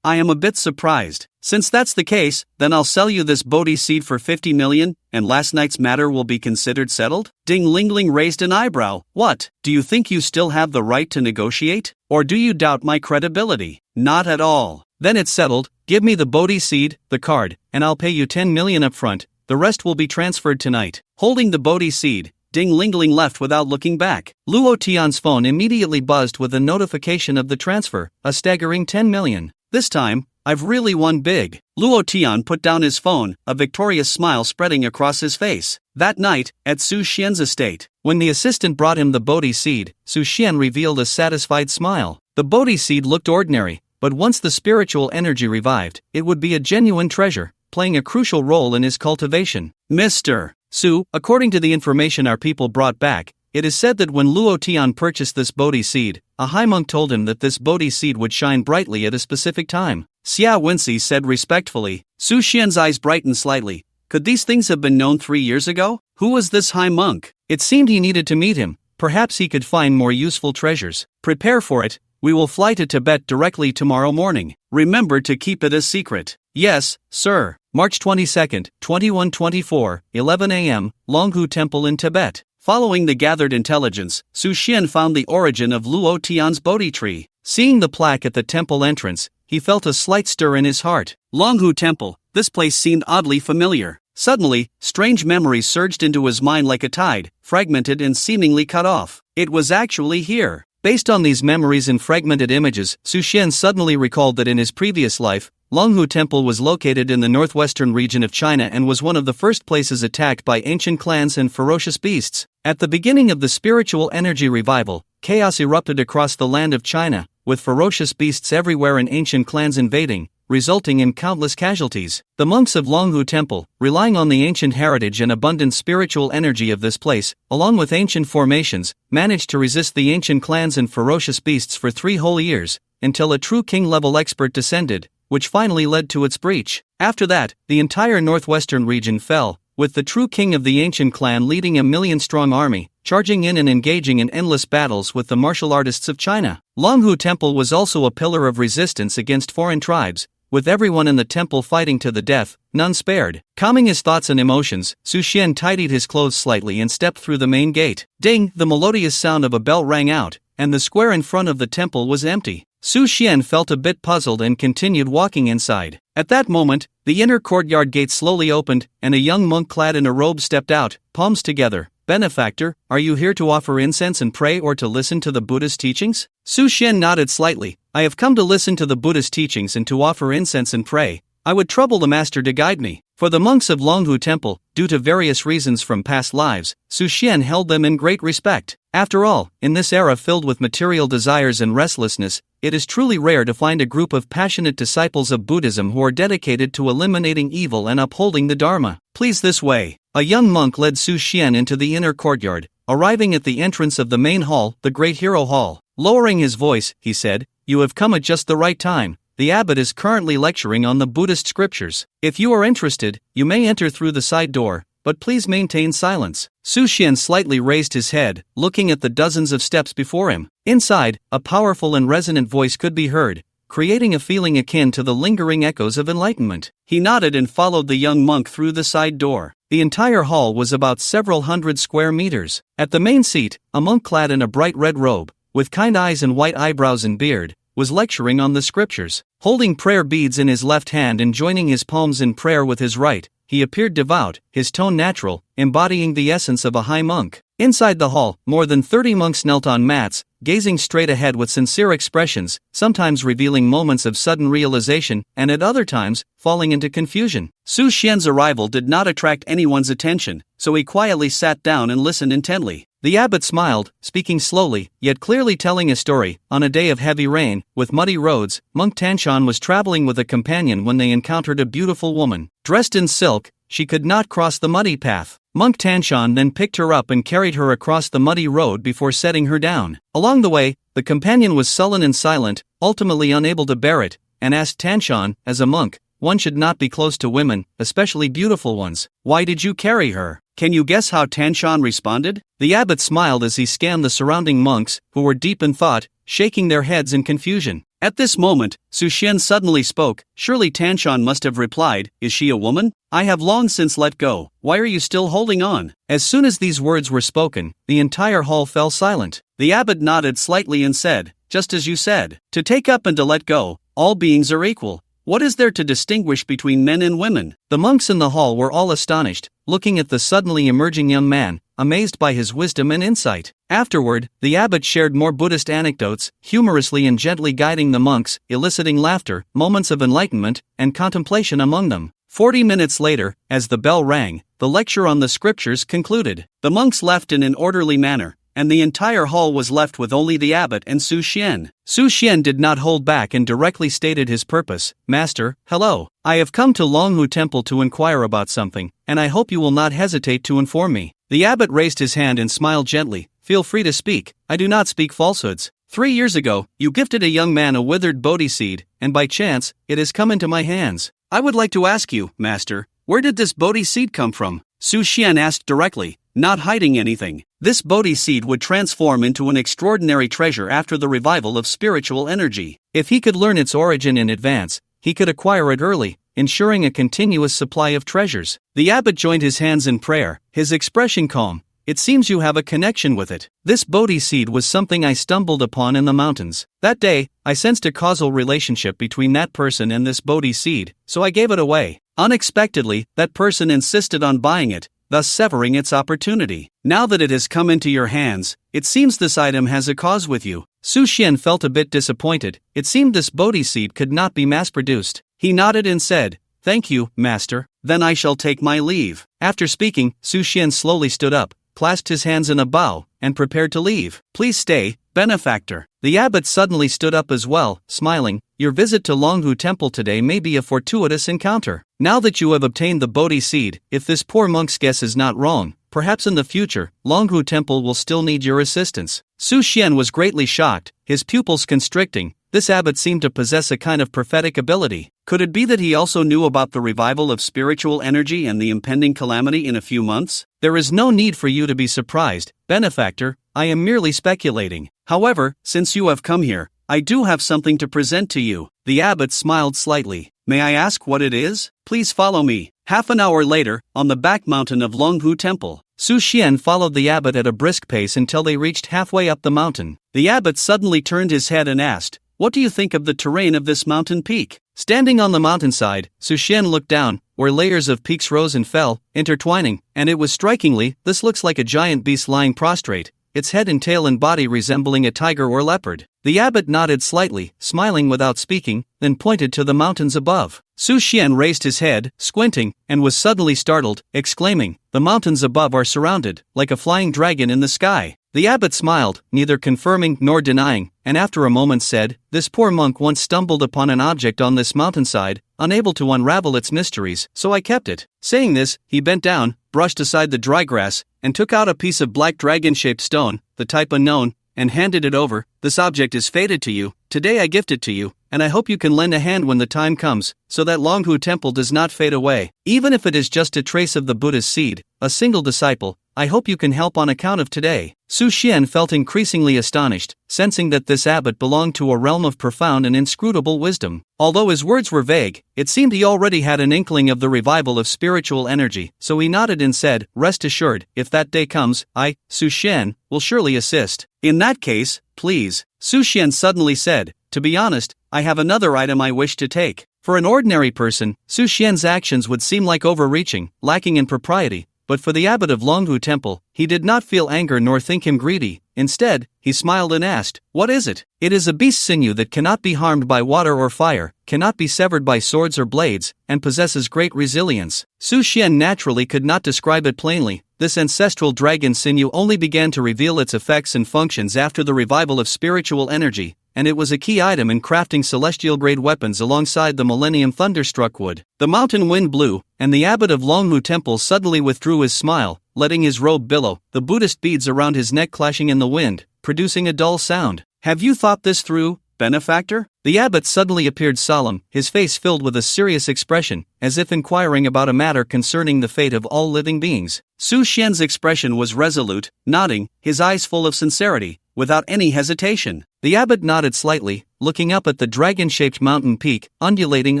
I am a bit surprised. Since that's the case, then I'll sell you this bodhi seed for 50 million, and last night's matter will be considered settled? Ding Lingling raised an eyebrow. What? Do you think you still have the right to negotiate? Or do you doubt my credibility? Not at all. Then it's settled. Give me the bodhi seed, the card, and I'll pay you 10 million up front. The rest will be transferred tonight. Holding the bodhi seed, Ding Lingling left without looking back. Luo Tian's phone immediately buzzed with a notification of the transfer, a staggering 10 million. This time, I've really won big. Luo Tian put down his phone, a victorious smile spreading across his face. That night, at Su Xian's estate, when the assistant brought him the bodhi seed, Su Xian revealed a satisfied smile. The bodhi seed looked ordinary, but once the spiritual energy revived, it would be a genuine treasure, playing a crucial role in his cultivation. Mr. Su, according to the information our people brought back, it is said that when Luo Tian purchased this bodhi seed, a high monk told him that this bodhi seed would shine brightly at a specific time. Xia Wenxi said respectfully. Su Xian's eyes brightened slightly. Could these things have been known 3 years ago? Who was this high monk? It seemed he needed to meet him. Perhaps he could find more useful treasures. Prepare for it. We will fly to Tibet directly tomorrow morning. Remember to keep it a secret. Yes, sir. March 22, 2124, 11 a.m., Longhu Temple in Tibet. Following the gathered intelligence, Su Xian found the origin of Luo Tian's bodhi tree. Seeing the plaque at the temple entrance, he felt a slight stir in his heart. Longhu Temple, this place seemed oddly familiar. Suddenly, strange memories surged into his mind like a tide, fragmented and seemingly cut off. It was actually here. Based on these memories and fragmented images, Su Xian suddenly recalled that in his previous life, Longhu Temple was located in the northwestern region of China and was one of the first places attacked by ancient clans and ferocious beasts. At the beginning of the spiritual energy revival, chaos erupted across the land of China, with ferocious beasts everywhere and ancient clans invading, resulting in countless casualties. The monks of Longhu Temple, relying on the ancient heritage and abundant spiritual energy of this place, along with ancient formations, managed to resist the ancient clans and ferocious beasts for 3 whole years, until a true king-level expert descended, which finally led to its breach. After that, the entire northwestern region fell, with the true king of the ancient clan leading a 1,000,000-strong army, charging in and engaging in endless battles with the martial artists of China. Longhu Temple was also a pillar of resistance against foreign tribes, with everyone in the temple fighting to the death, none spared. Calming his thoughts and emotions, Su Xian tidied his clothes slightly and stepped through the main gate. Ding! The melodious sound of a bell rang out, and the square in front of the temple was empty. Su Xian felt a bit puzzled and continued walking inside. At that moment, the inner courtyard gate slowly opened, and a young monk clad in a robe stepped out, palms together. Benefactor, are you here to offer incense and pray or to listen to the Buddhist teachings? Su Xian nodded slightly. I have come to listen to the Buddhist teachings and to offer incense and pray. I would trouble the master to guide me. For the monks of Longhu Temple, due to various reasons from past lives, Su Xian held them in great respect. After all, in this era filled with material desires and restlessness, it is truly rare to find a group of passionate disciples of Buddhism who are dedicated to eliminating evil and upholding the Dharma. Please this way. A young monk led Su Xian into the inner courtyard, arriving at the entrance of the main hall, the Great Hero Hall. Lowering his voice, he said, "You have come at just the right time. The abbot is currently lecturing on the Buddhist scriptures. If you are interested, you may enter through the side door, but please maintain silence." Su Xian slightly raised his head, looking at the dozens of steps before him. Inside, a powerful and resonant voice could be heard, creating a feeling akin to the lingering echoes of enlightenment. He nodded and followed the young monk through the side door. The entire hall was about several hundred square meters. At the main seat, a monk clad in a bright red robe, with kind eyes and white eyebrows and beard, was lecturing on the scriptures. Holding prayer beads in his left hand and joining his palms in prayer with his right, he appeared devout, his tone natural, embodying the essence of a high monk. Inside the hall, more than 30 monks knelt on mats, gazing straight ahead with sincere expressions, sometimes revealing moments of sudden realization, and at other times, falling into confusion. Su Xian's arrival did not attract anyone's attention, so he quietly sat down and listened intently. The abbot smiled, speaking slowly, yet clearly telling a story. On a day of heavy rain, with muddy roads, Monk Tanshan was traveling with a companion when they encountered a beautiful woman. Dressed in silk, she could not cross the muddy path. Monk Tanshan then picked her up and carried her across the muddy road before setting her down. Along the way, the companion was sullen and silent, ultimately unable to bear it, and asked Tanshan, as a monk, one should not be close to women, especially beautiful ones. "Why did you carry her?" Can you guess how Tanshan responded? The abbot smiled as he scanned the surrounding monks, who were deep in thought, shaking their heads in confusion. At this moment, Su Xian suddenly spoke. Surely Tanshan must have replied, "Is she a woman? I have long since let go. Why are you still holding on?" As soon as these words were spoken, the entire hall fell silent. The abbot nodded slightly and said, "Just as you said, to take up and to let go, all beings are equal. What is there to distinguish between men and women?" The monks in the hall were all astonished, looking at the suddenly emerging young man, amazed by his wisdom and insight. Afterward, the abbot shared more Buddhist anecdotes, humorously and gently guiding the monks, eliciting laughter, moments of enlightenment, and contemplation among them. 40 minutes later, as the bell rang, the lecture on the scriptures concluded. The monks left in an orderly manner, and the entire hall was left with only the abbot and Su Xian. Su Xian did not hold back and directly stated his purpose. "Master, hello. I have come to Longhu Temple to inquire about something, and I hope you will not hesitate to inform me." The abbot raised his hand and smiled gently. "Feel free to speak. I do not speak falsehoods. 3 years ago, you gifted a young man a withered bodhi seed, and by chance, it has come into my hands. I would like to ask you, Master, where did this bodhi seed come from?" Su Xian asked directly, not hiding anything. This bodhi seed would transform into an extraordinary treasure after the revival of spiritual energy. If he could learn its origin in advance, he could acquire it early, ensuring a continuous supply of treasures. The abbot joined his hands in prayer, his expression calm. "It seems you have a connection with it. This bodhi seed was something I stumbled upon in the mountains. That day, I sensed a causal relationship between that person and this bodhi seed, so I gave it away. Unexpectedly, that person insisted on buying it, thus severing its opportunity. Now that it has come into your hands, it seems this item has a cause with you." Su Xian felt a bit disappointed. It seemed this bodhi seed could not be mass-produced. He nodded and said, "Thank you, Master. Then I shall take my leave." After speaking, Su Xian slowly stood up, clasped his hands in a bow, and prepared to leave. "Please stay, benefactor." The abbot suddenly stood up as well, smiling. "Your visit to Longhu Temple today may be a fortuitous encounter. Now that you have obtained the bodhi seed, if this poor monk's guess is not wrong, perhaps in the future, Longhu Temple will still need your assistance." Su Xian was greatly shocked, his pupils constricting. This abbot seemed to possess a kind of prophetic ability. Could it be that he also knew about the revival of spiritual energy and the impending calamity in a few months? "There is no need for you to be surprised, benefactor. I am merely speculating. However, since you have come here, I do have something to present to you." The abbot smiled slightly. "May I ask what it is? Please follow me." Half an hour later, on the back mountain of Longhu Temple, Su Xian followed the abbot at a brisk pace until they reached halfway up the mountain. The abbot suddenly turned his head and asked, "What do you think of the terrain of this mountain peak?" Standing on the mountainside, Su Xian looked down, where layers of peaks rose and fell, intertwining, and it was strikingly, "This looks like a giant beast lying prostrate, its head and tail and body resembling a tiger or leopard." The abbot nodded slightly, smiling without speaking, then pointed to the mountains above. Su Xian raised his head, squinting, and was suddenly startled, exclaiming, "The mountains above are surrounded, like a flying dragon in the sky." The abbot smiled, neither confirming nor denying, and after a moment said, "This poor monk once stumbled upon an object on this mountainside, unable to unravel its mysteries, so I kept it." Saying this, he bent down, brushed aside the dry grass, and took out a piece of black dragon-shaped stone, the type unknown, and handed it over. "This object is fated to you. Today I gift it to you, and I hope you can lend a hand when the time comes, so that Longhu Temple does not fade away. Even if it is just a trace of the Buddha's seed, a single disciple, I hope you can help on account of today." Su Xian felt increasingly astonished, sensing that this abbot belonged to a realm of profound and inscrutable wisdom. Although his words were vague, it seemed he already had an inkling of the revival of spiritual energy, so he nodded and said, "Rest assured, if that day comes, I, Su Xian, will surely assist." "In that case, please," Su Xian suddenly said, "to be honest, I have another item I wish to take." For an ordinary person, Su Xian's actions would seem like overreaching, lacking in propriety. But for the abbot of Longhu Temple, he did not feel anger nor think him greedy. Instead, he smiled and asked, "What is it?" "It is a beast's sinew that cannot be harmed by water or fire, cannot be severed by swords or blades, and possesses great resilience." Su Xian naturally could not describe it plainly. This ancestral dragon sinew only began to reveal its effects and functions after the revival of spiritual energy, and it was a key item in crafting celestial-grade weapons alongside the Millennium Thunderstruck wood. The mountain wind blew, and the abbot of Longhu Temple suddenly withdrew his smile, letting his robe billow, the Buddhist beads around his neck clashing in the wind, producing a dull sound. "Have you thought this through, benefactor?" The abbot suddenly appeared solemn, his face filled with a serious expression, as if inquiring about a matter concerning the fate of all living beings. Su Xian's expression was resolute, nodding, his eyes full of sincerity, without any hesitation. The abbot nodded slightly, looking up at the dragon-shaped mountain peak, undulating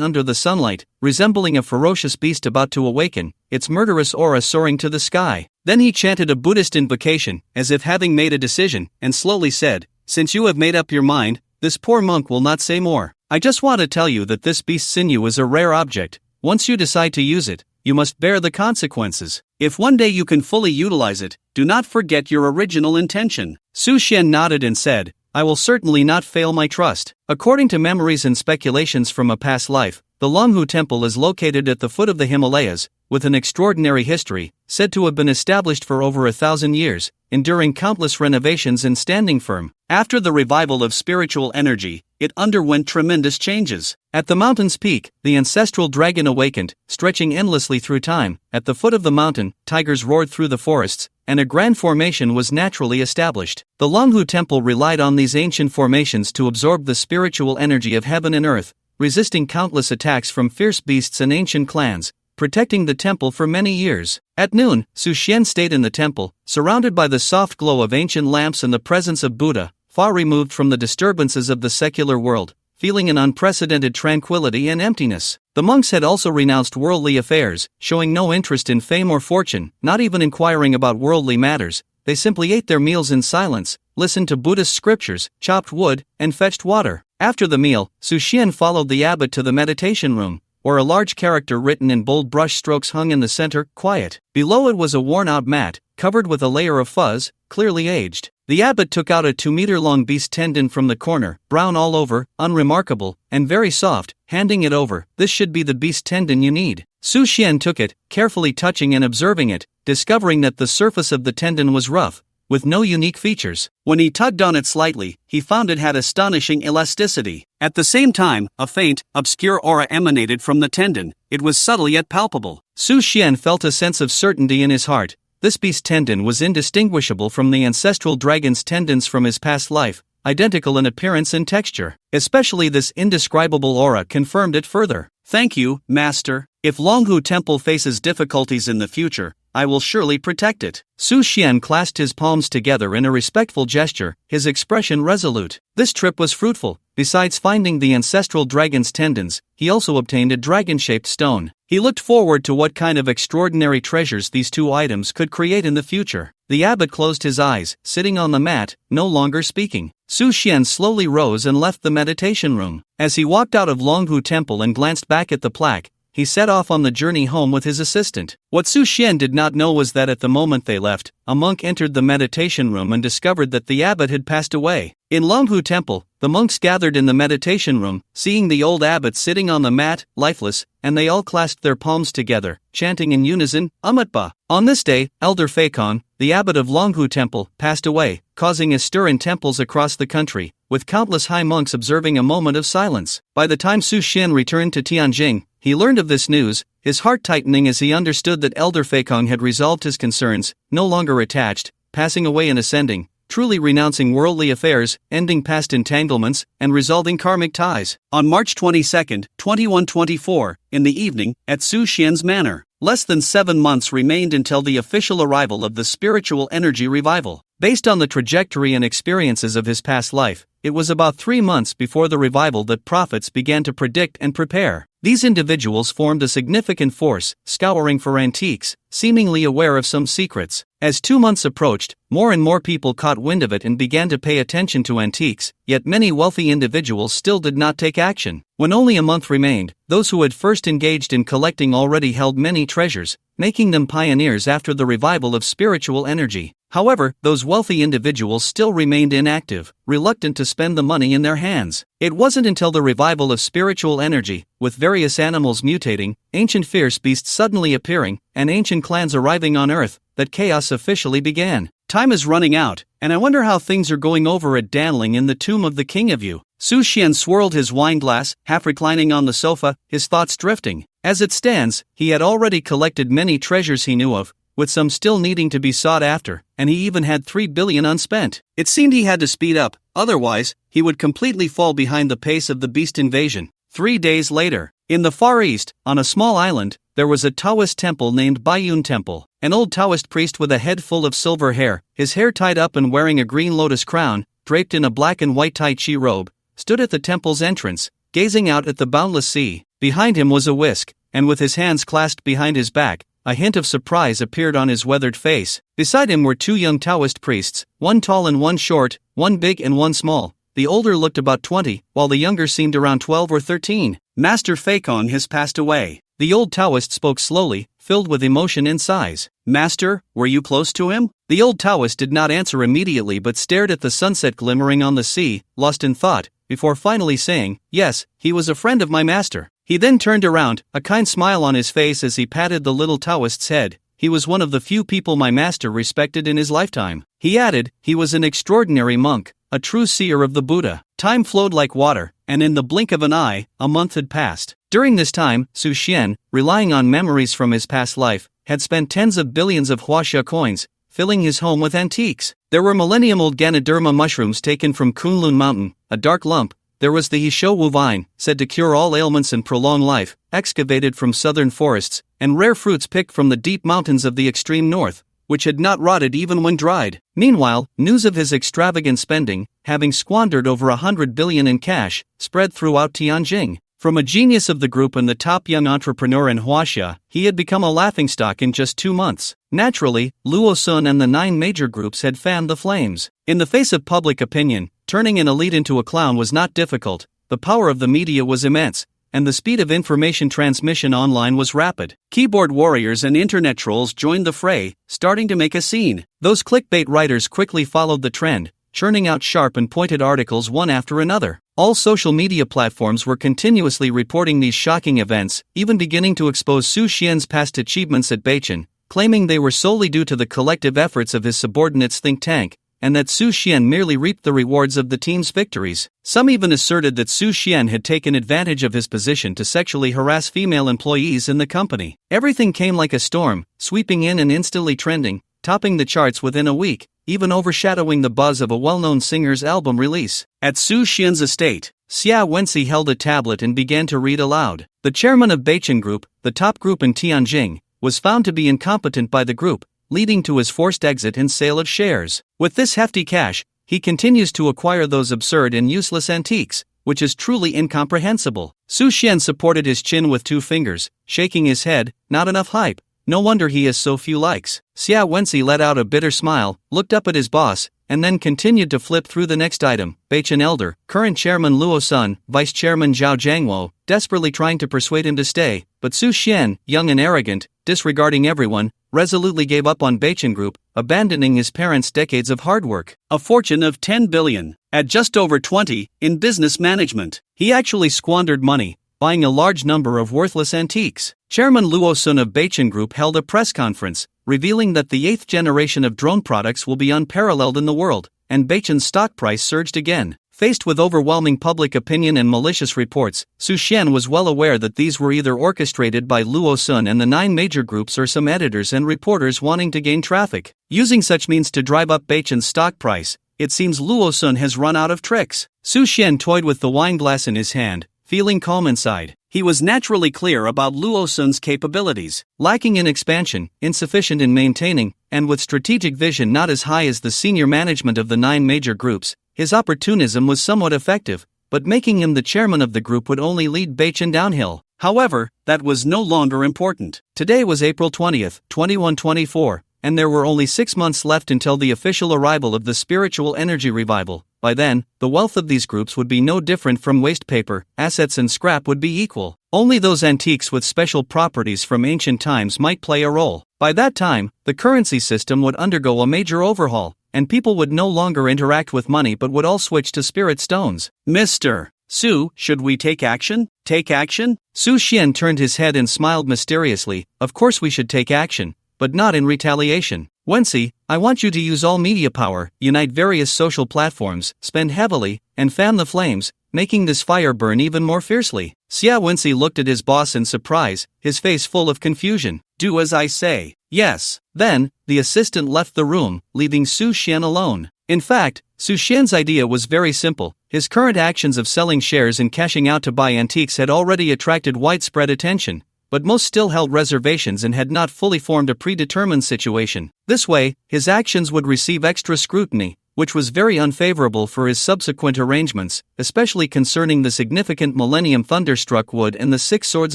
under the sunlight, resembling a ferocious beast about to awaken, its murderous aura soaring to the sky. Then he chanted a Buddhist invocation, as if having made a decision, and slowly said, "Since you have made up your mind, this poor monk will not say more. I just want to tell you that this beast's sinew is a rare object. Once you decide to use it, you must bear the consequences. If one day you can fully utilize it, do not forget your original intention." Su Xian nodded and said, "I will certainly not fail my trust." According to memories and speculations from a past life, the Longhu Temple is located at the foot of the Himalayas, with an extraordinary history, said to have been established for over 1,000 years, enduring countless renovations and standing firm. After the revival of spiritual energy, it underwent tremendous changes. At the mountain's peak, the ancestral dragon awakened, stretching endlessly through time. At the foot of the mountain, tigers roared through the forests, and a grand formation was naturally established. The Longhu Temple relied on these ancient formations to absorb the spiritual energy of heaven and earth, resisting countless attacks from fierce beasts and ancient clans, protecting the temple for many years. At noon, Su Xian stayed in the temple, surrounded by the soft glow of ancient lamps and the presence of Buddha, far removed from the disturbances of the secular world, feeling an unprecedented tranquility and emptiness. The monks had also renounced worldly affairs, showing no interest in fame or fortune, not even inquiring about worldly matters. They simply ate their meals in silence, listened to Buddhist scriptures, chopped wood, and fetched water. After the meal, Su Xian followed the abbot to the meditation room, where a large character written in bold brush strokes hung in the center, quiet. Below it was a worn-out mat, covered with a layer of fuzz, clearly aged. The abbot took out a 2-meter-long beast tendon from the corner, brown all over, unremarkable, and very soft, handing it over. "This should be the beast tendon you need." Su Xian took it, carefully touching and observing it, discovering that the surface of the tendon was rough, with no unique features. When he tugged on it slightly, he found it had astonishing elasticity. At the same time, a faint, obscure aura emanated from the tendon. It was subtle yet palpable. Su Xian felt a sense of certainty in his heart. This beast tendon was indistinguishable from the ancestral dragon's tendons from his past life, identical in appearance and texture. Especially this indescribable aura confirmed it further. "Thank you, Master. If Longhu Temple faces difficulties in the future, I will surely protect it." Su Xian clasped his palms together in a respectful gesture, his expression resolute. This trip was fruitful. Besides finding the ancestral dragon's tendons, he also obtained a dragon-shaped stone. He looked forward to what kind of extraordinary treasures these two items could create in the future. The abbot closed his eyes, sitting on the mat, no longer speaking. Su Xian slowly rose and left the meditation room. As he walked out of Longhu Temple and glanced back at the plaque, he set off on the journey home with his assistant. What Su Xian did not know was that at the moment they left, a monk entered the meditation room and discovered that the abbot had passed away. In Longhu Temple, the monks gathered in the meditation room, seeing the old abbot sitting on the mat, lifeless, and they all clasped their palms together, chanting in unison, "Amatba." On this day, Elder Faikon, the abbot of Longhu Temple, passed away, causing a stir in temples across the country, with countless high monks observing a moment of silence. By the time Su Xian returned to Tianjing, he learned of this news, his heart tightening as he understood that Elder Feikong had resolved his concerns, no longer attached, passing away and ascending, truly renouncing worldly affairs, ending past entanglements, and resolving karmic ties. On March 22, 2124, in the evening, at Su Xian's manor, less than 7 months remained until the official arrival of the spiritual energy revival. Based on the trajectory and experiences of his past life, it was about 3 months before the revival that prophets began to predict and prepare. These individuals formed a significant force, scouring for antiques, seemingly aware of some secrets. As 2 months approached, more and more people caught wind of it and began to pay attention to antiques, yet many wealthy individuals still did not take action. When only a month remained, those who had first engaged in collecting already held many treasures, making them pioneers after the revival of spiritual energy. However, those wealthy individuals still remained inactive, reluctant to spend the money in their hands. It wasn't until the revival of spiritual energy, with various animals mutating, ancient fierce beasts suddenly appearing, and ancient clans arriving on Earth, that chaos officially began. Time is running out, and I wonder how things are going over at Danling in the tomb of the King of You. Su Xian swirled his wine glass, half reclining on the sofa, his thoughts drifting. As it stands, he had already collected many treasures he knew of, with some still needing to be sought after, and he even had 3 billion unspent. It seemed he had to speed up, otherwise, he would completely fall behind the pace of the beast invasion. 3 days later, in the Far East, on a small island, there was a Taoist temple named Baiyun Temple. An old Taoist priest with a head full of silver hair, his hair tied up and wearing a green lotus crown, draped in a black and white Tai Chi robe, stood at the temple's entrance, gazing out at the boundless sea. Behind him was a whisk, and with his hands clasped behind his back, a hint of surprise appeared on his weathered face. Beside him were 2 young Taoist priests, one tall and one short, one big and one small. The older looked about 20, while the younger seemed around 12 or 13. Master Feikong has passed away. The old Taoist spoke slowly, filled with emotion and sighs. Master, were you close to him? The old Taoist did not answer immediately but stared at the sunset glimmering on the sea, lost in thought, before finally saying, yes, he was a friend of my master. He then turned around, a kind smile on his face as he patted the little Taoist's head. He was one of the few people my master respected in his lifetime. He added, he was an extraordinary monk, a true seer of the Buddha. Time flowed like water, and in the blink of an eye, a month had passed. During this time, Su Xian, relying on memories from his past life, had spent tens of billions of huaxia coins, filling his home with antiques. There were millennium-old Ganoderma mushrooms taken from Kunlun Mountain, a dark lump. There was the Hishou vine, said to cure all ailments and prolong life, excavated from southern forests, and rare fruits picked from the deep mountains of the extreme north, which had not rotted even when dried. Meanwhile, news of his extravagant spending, having squandered over 100 billion in cash, spread throughout Tianjing. From a genius of the group and the top young entrepreneur in Huaxia, he had become a laughingstock in just 2 months. Naturally, Luo Sun and the 9 major groups had fanned the flames. In the face of public opinion, turning an elite into a clown was not difficult. The power of the media was immense, and the speed of information transmission online was rapid. Keyboard warriors and internet trolls joined the fray, starting to make a scene. Those clickbait writers quickly followed the trend, churning out sharp and pointed articles one after another. All social media platforms were continuously reporting these shocking events, even beginning to expose Su Xian's past achievements at Beichin, claiming they were solely due to the collective efforts of his subordinates' think tank, and that Su Xian merely reaped the rewards of the team's victories. Some even asserted that Su Xian had taken advantage of his position to sexually harass female employees in the company. Everything came like a storm, sweeping in and instantly trending, topping the charts within a week, even overshadowing the buzz of a well-known singer's album release. At Su Xian's estate, Xia Wenxi held a tablet and began to read aloud. The chairman of Beichin Group, the top group in Tianjing, was found to be incompetent by the group, leading to his forced exit and sale of shares. With this hefty cash, he continues to acquire those absurd and useless antiques, which is truly incomprehensible. Su Xian supported his chin with 2 fingers, shaking his head. Not enough hype. No wonder he has so few likes. Xia Wenxi let out a bitter smile, looked up at his boss, and then continued to flip through the next item. Beichin Elder, current chairman Luo Sun, vice chairman Zhao Jiangwo, desperately trying to persuade him to stay, but Su Xian, young and arrogant, disregarding everyone, resolutely gave up on Beichin Group, abandoning his parents' decades of hard work. A fortune of 10 billion, at just over 20, in business management. He actually squandered money, buying a large number of worthless antiques. Chairman Luo Sun of Beichin Group held a press conference, revealing that the 8th generation of drone products will be unparalleled in the world, and Beichen's stock price surged again. Faced with overwhelming public opinion and malicious reports, Su Xian was well aware that these were either orchestrated by Luo Sun and the 9 major groups or some editors and reporters wanting to gain traffic. Using such means to drive up Beichen's stock price, it seems Luo Sun has run out of tricks. Su Xian toyed with the wine glass in his hand, feeling calm inside. He was naturally clear about Luo Sun's capabilities, lacking in expansion, insufficient in maintaining, and with strategic vision not as high as the senior management of the 9 major groups. His opportunism was somewhat effective, but making him the chairman of the group would only lead Beichen downhill. However, that was no longer important. Today was April 20th, 2124, and there were only 6 months left until the official arrival of the spiritual energy revival. By then, the wealth of these groups would be no different from waste paper, assets and scrap would be equal. Only those antiques with special properties from ancient times might play a role. By that time, the currency system would undergo a major overhaul, and people would no longer interact with money but would all switch to spirit stones. Mr. Su, should we take action? Take action? Su Xian turned his head and smiled mysteriously. Of course we should take action, but not in retaliation. Wensi, I want you to use all media power, unite various social platforms, spend heavily, and fan the flames, making this fire burn even more fiercely. Xia Wensi looked at his boss in surprise, his face full of confusion. Do as I say. Yes. Then, the assistant left the room, leaving Su Xian alone. In fact, Su Xian's idea was very simple. His current actions of selling shares and cashing out to buy antiques had already attracted widespread attention, but most still held reservations and had not fully formed a predetermined situation. This way, his actions would receive extra scrutiny, which was very unfavorable for his subsequent arrangements, especially concerning the significant Millennium Thunderstruck Wood and the 6 Swords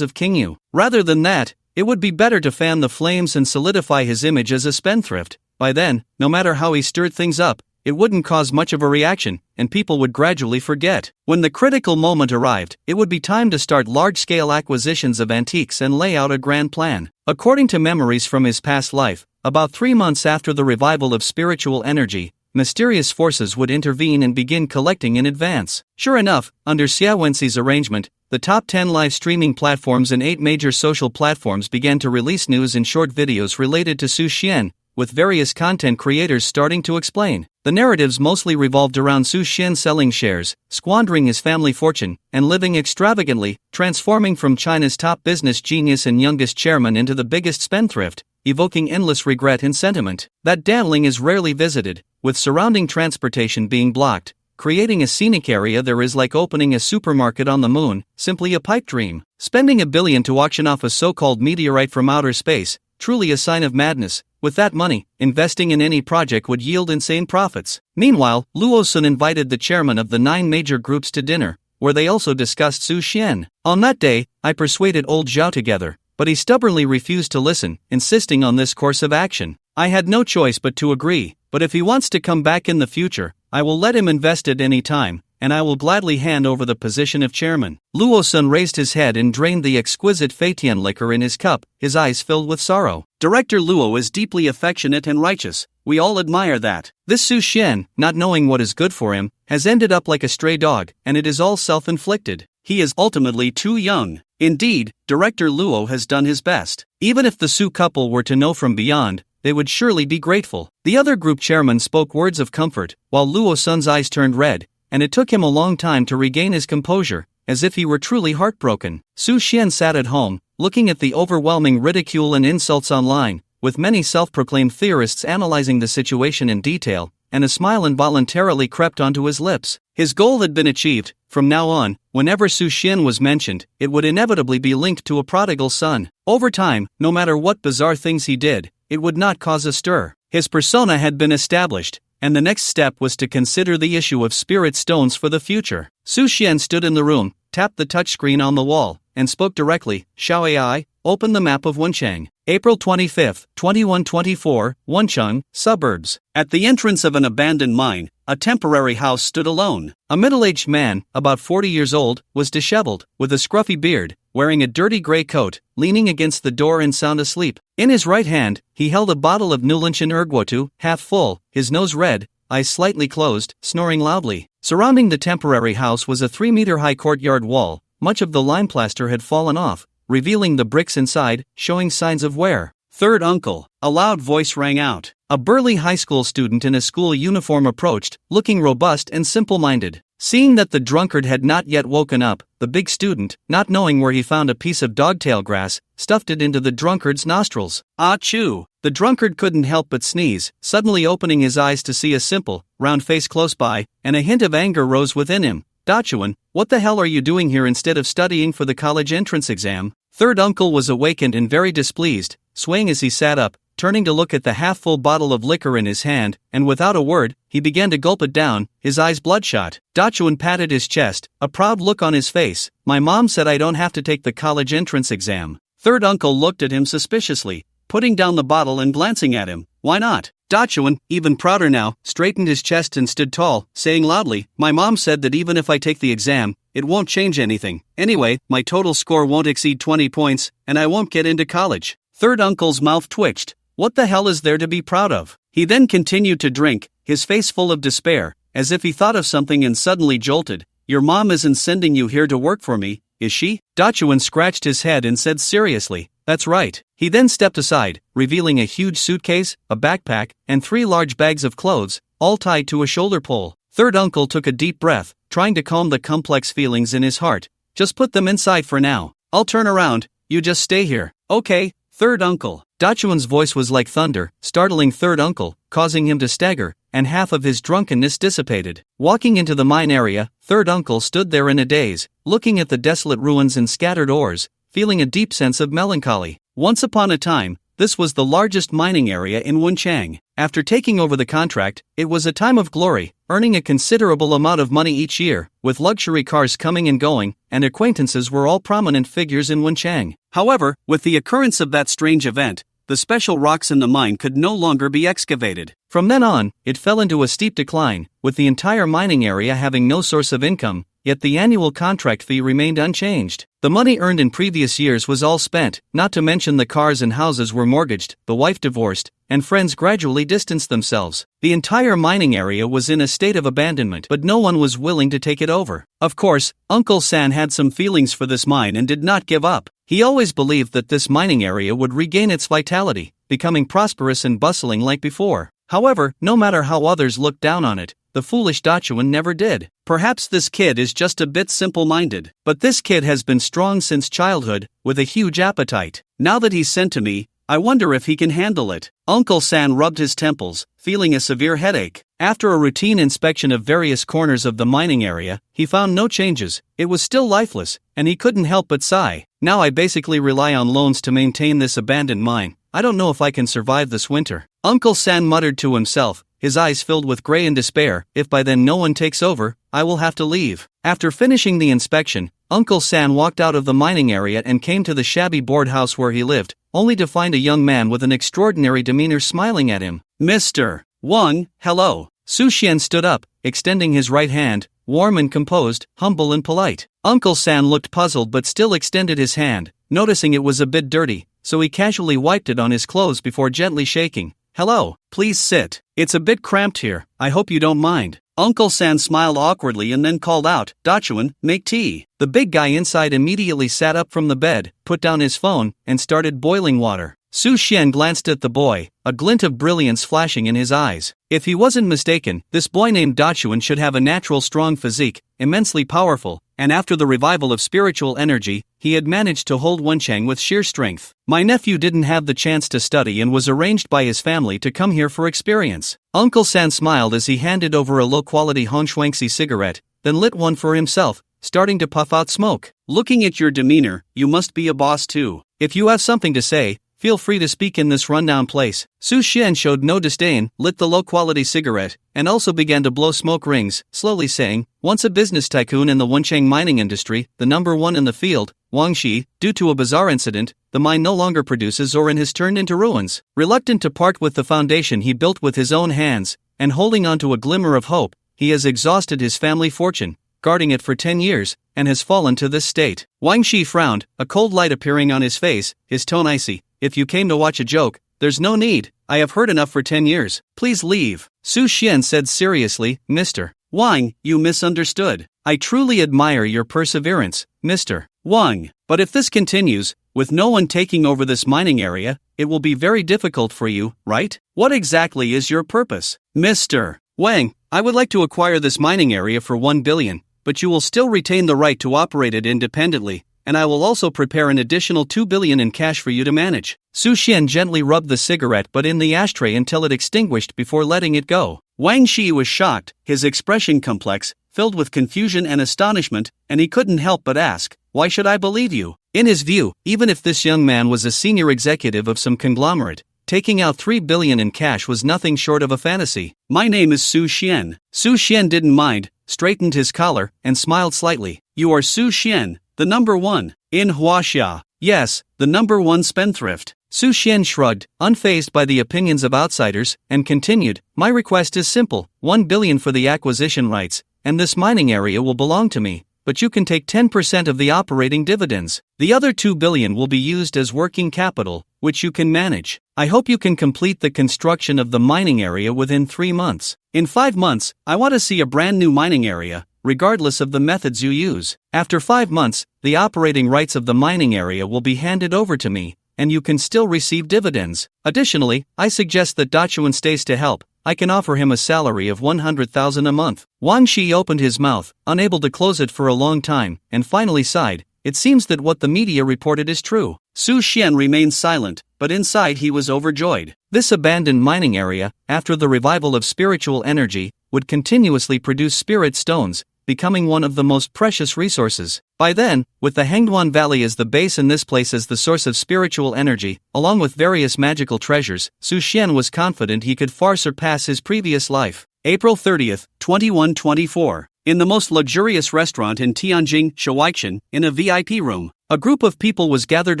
of King Yu. Rather than that, it would be better to fan the flames and solidify his image as a spendthrift. By then, no matter how he stirred things up, it wouldn't cause much of a reaction, and people would gradually forget. When the critical moment arrived, it would be time to start large-scale acquisitions of antiques and lay out a grand plan. According to memories from his past life, about 3 months after the revival of spiritual energy, mysterious forces would intervene and begin collecting in advance. Sure enough, under Xia Wensi's arrangement, the top 10 live streaming platforms and 8 major social platforms began to release news and short videos related to Su Xian, with various content creators starting to explain. The narratives mostly revolved around Su Xian selling shares, squandering his family fortune, and living extravagantly, transforming from China's top business genius and youngest chairman into the biggest spendthrift, evoking endless regret and sentiment. That Danling is rarely visited, with surrounding transportation being blocked, creating a scenic area there is like opening a supermarket on the moon, simply a pipe dream. Spending $1 billion to auction off a so-called meteorite from outer space, truly a sign of madness. With that money, investing in any project would yield insane profits. Meanwhile, Luo Sun invited the chairman of the 9 major groups to dinner, where they also discussed Su Xian. On that day, I persuaded old Zhao together, but he stubbornly refused to listen, insisting on this course of action. I had no choice but to agree, but if he wants to come back in the future, I will let him invest at any time, and I will gladly hand over the position of chairman. Luo Sun raised his head and drained the exquisite Feitian liquor in his cup, his eyes filled with sorrow. Director Luo is deeply affectionate and righteous. We all admire that. This Su Xian, not knowing what is good for him, has ended up like a stray dog, and it is all self-inflicted. He is ultimately too young. Indeed, Director Luo has done his best. Even if the Su couple were to know from beyond, they would surely be grateful. The other group chairman spoke words of comfort, while Luo Sun's eyes turned red, and it took him a long time to regain his composure, as if he were truly heartbroken. Su Xian sat at home, looking at the overwhelming ridicule and insults online, with many self-proclaimed theorists analyzing the situation in detail, and a smile involuntarily crept onto his lips. His goal had been achieved. From now on, whenever Su Xian was mentioned, it would inevitably be linked to a prodigal son. Over time, no matter what bizarre things he did, it would not cause a stir. His persona had been established, and the next step was to consider the issue of spirit stones for the future. Su Xian stood in the room, tapped the touchscreen on the wall, and spoke directly. Xiao AI, open the map of Wenchang. April 25, 2124, Wenchang, suburbs. At the entrance of an abandoned mine, a temporary house stood alone. A middle-aged man, about 40 years old, was disheveled, with a scruffy beard, wearing a dirty gray coat, leaning against the door and sound asleep. In his right hand, he held a bottle of Nulanchen Erguotu, half full, his nose red, eyes slightly closed, snoring loudly. Surrounding the temporary house was a 3-meter-high courtyard wall. Much of the lime plaster had fallen off, revealing the bricks inside, showing signs of wear. Third uncle, a loud voice rang out. A burly high school student in a school uniform approached, looking robust and simple-minded. Seeing that the drunkard had not yet woken up, the big student, not knowing where he found a piece of dogtail grass, stuffed it into the drunkard's nostrils. Achoo! The drunkard couldn't help but sneeze, suddenly opening his eyes to see a simple, round face close by, and a hint of anger rose within him. Dachuan, what the hell are you doing here instead of studying for the college entrance exam? Third uncle was awakened and very displeased, swaying as he sat up, turning to look at the half-full bottle of liquor in his hand, and without a word, he began to gulp it down, his eyes bloodshot. Dachuan patted his chest, a proud look on his face. My mom said I don't have to take the college entrance exam. Third uncle looked at him suspiciously, putting down the bottle and glancing at him. Why not? Dachuan, even prouder now, straightened his chest and stood tall, saying loudly, my mom said that even if I take the exam, it won't change anything. Anyway, my total score won't exceed 20 points, and I won't get into college. Third uncle's mouth twitched. What the hell is there to be proud of? He then continued to drink, his face full of despair, as if he thought of something and suddenly jolted. Your mom isn't sending you here to work for me, is she? Dachuan scratched his head and said seriously, that's right. He then stepped aside, revealing a huge suitcase, a backpack, and 3 large bags of clothes, all tied to a shoulder pole. Third uncle took a deep breath, trying to calm the complex feelings in his heart. Just put them inside for now. I'll turn around, you just stay here. Okay, third uncle. Dachuan's voice was like thunder, startling third uncle, causing him to stagger, and half of his drunkenness dissipated. Walking into the mine area, third uncle stood there in a daze, looking at the desolate ruins and scattered ores, feeling a deep sense of melancholy. Once upon a time, this was the largest mining area in Wenchang. After taking over the contract, it was a time of glory, earning a considerable amount of money each year, with luxury cars coming and going, and acquaintances were all prominent figures in Wenchang. However, with the occurrence of that strange event, the special rocks in the mine could no longer be excavated. From then on, it fell into a steep decline, with the entire mining area having no source of income, yet the annual contract fee remained unchanged. The money earned in previous years was all spent, not to mention the cars and houses were mortgaged, the wife divorced, and friends gradually distanced themselves. The entire mining area was in a state of abandonment, but no one was willing to take it over. Of course, Uncle San had some feelings for this mine and did not give up. He always believed that this mining area would regain its vitality, becoming prosperous and bustling like before. However, no matter how others looked down on it, the foolish Dachuan never did. Perhaps this kid is just a bit simple-minded, but this kid has been strong since childhood, with a huge appetite. Now that he's sent to me, I wonder if he can handle it. Uncle San rubbed his temples, feeling a severe headache. After a routine inspection of various corners of the mining area, he found no changes. It was still lifeless, and he couldn't help but sigh. Now I basically rely on loans to maintain this abandoned mine. I don't know if I can survive this winter. Uncle San muttered to himself, his eyes filled with gray and despair. If by then no one takes over, I will have to leave. After finishing the inspection, Uncle San walked out of the mining area and came to the shabby board house where he lived, only to find a young man with an extraordinary demeanor smiling at him. Mr. Wang, hello. Su Xian stood up, extending his right hand, warm and composed, humble and polite. Uncle San looked puzzled but still extended his hand, noticing it was a bit dirty, so he casually wiped it on his clothes before gently shaking. Hello, please sit. It's a bit cramped here, I hope you don't mind. Uncle San smiled awkwardly and then called out, Dachuan, make tea. The big guy inside immediately sat up from the bed, put down his phone, and started boiling water. Su Xian glanced at the boy, a glint of brilliance flashing in his eyes. If he wasn't mistaken, this boy named Dachuan should have a natural strong physique, immensely powerful, and after the revival of spiritual energy, he had managed to hold Wenchang with sheer strength. My nephew didn't have the chance to study and was arranged by his family to come here for experience. Uncle San smiled as he handed over a low-quality Honshuangxi cigarette, then lit one for himself, starting to puff out smoke. Looking at your demeanor, you must be a boss too. If you have something to say, feel free to speak in this rundown place. Su Xian showed no disdain, lit the low-quality cigarette, and also began to blow smoke rings, slowly saying, once a business tycoon in the Wenchang mining industry, the number one in the field, Wang Shi, due to a bizarre incident, the mine no longer produces or has turned into ruins. Reluctant to part with the foundation he built with his own hands, and holding on to a glimmer of hope, he has exhausted his family fortune, guarding it for 10 years, and has fallen to this state. Wang Shi frowned, a cold light appearing on his face, his tone icy. If you came to watch a joke, there's no need. I have heard enough for 10 years. Please leave. Su Xian said seriously, Mr. Wang, you misunderstood. I truly admire your perseverance, Mr. Wang. But if this continues, With no one taking over this mining area, it will be very difficult for you, right? What exactly is your purpose? Mr. Wang, I would like to acquire this mining area for 1 billion, but you will still retain the right to operate it independently, and I will also prepare an additional 2 billion in cash for you to manage. Su Xian gently rubbed the cigarette butt in the ashtray until it extinguished before letting it go. Wang Shi was shocked, his expression complex, filled with confusion and astonishment, and he couldn't help but ask, "Why should I believe you?" In his view, even if this young man was a senior executive of some conglomerate, taking out 3 billion in cash was nothing short of a fantasy. "My name is Su Xian." Su Xian didn't mind, straightened his collar, and smiled slightly. "You are Su Xian, the number one, in Huaxia." "Yes, the number one spendthrift." Su Xian shrugged, unfazed by the opinions of outsiders, and continued, "My request is simple, 1 billion for the acquisition rights, and this mining area will belong to me, but you can take 10% of the operating dividends. The other 2 billion will be used as working capital, which you can manage. I hope you can complete the construction of the mining area within 3 months. In 5 months, I want to see a brand new mining area, regardless of the methods you use. After 5 months, the operating rights of the mining area will be handed over to me, and you can still receive dividends. Additionally, I suggest that Dachuan stays to help. I can offer him a salary of 100,000 a month." Wang Shi opened his mouth, unable to close it for a long time, and finally sighed. It seems that what the media reported is true. Su Xian remained silent, but inside he was overjoyed. This abandoned mining area, after the revival of spiritual energy, would continuously produce spirit stones, becoming one of the most precious resources. By then, with the Hengduan Valley as the base and this place as the source of spiritual energy, along with various magical treasures, Su Xian was confident he could far surpass his previous life. April 30th, 2124. In the most luxurious restaurant in Tianjin, Showdown, in a VIP room, a group of people was gathered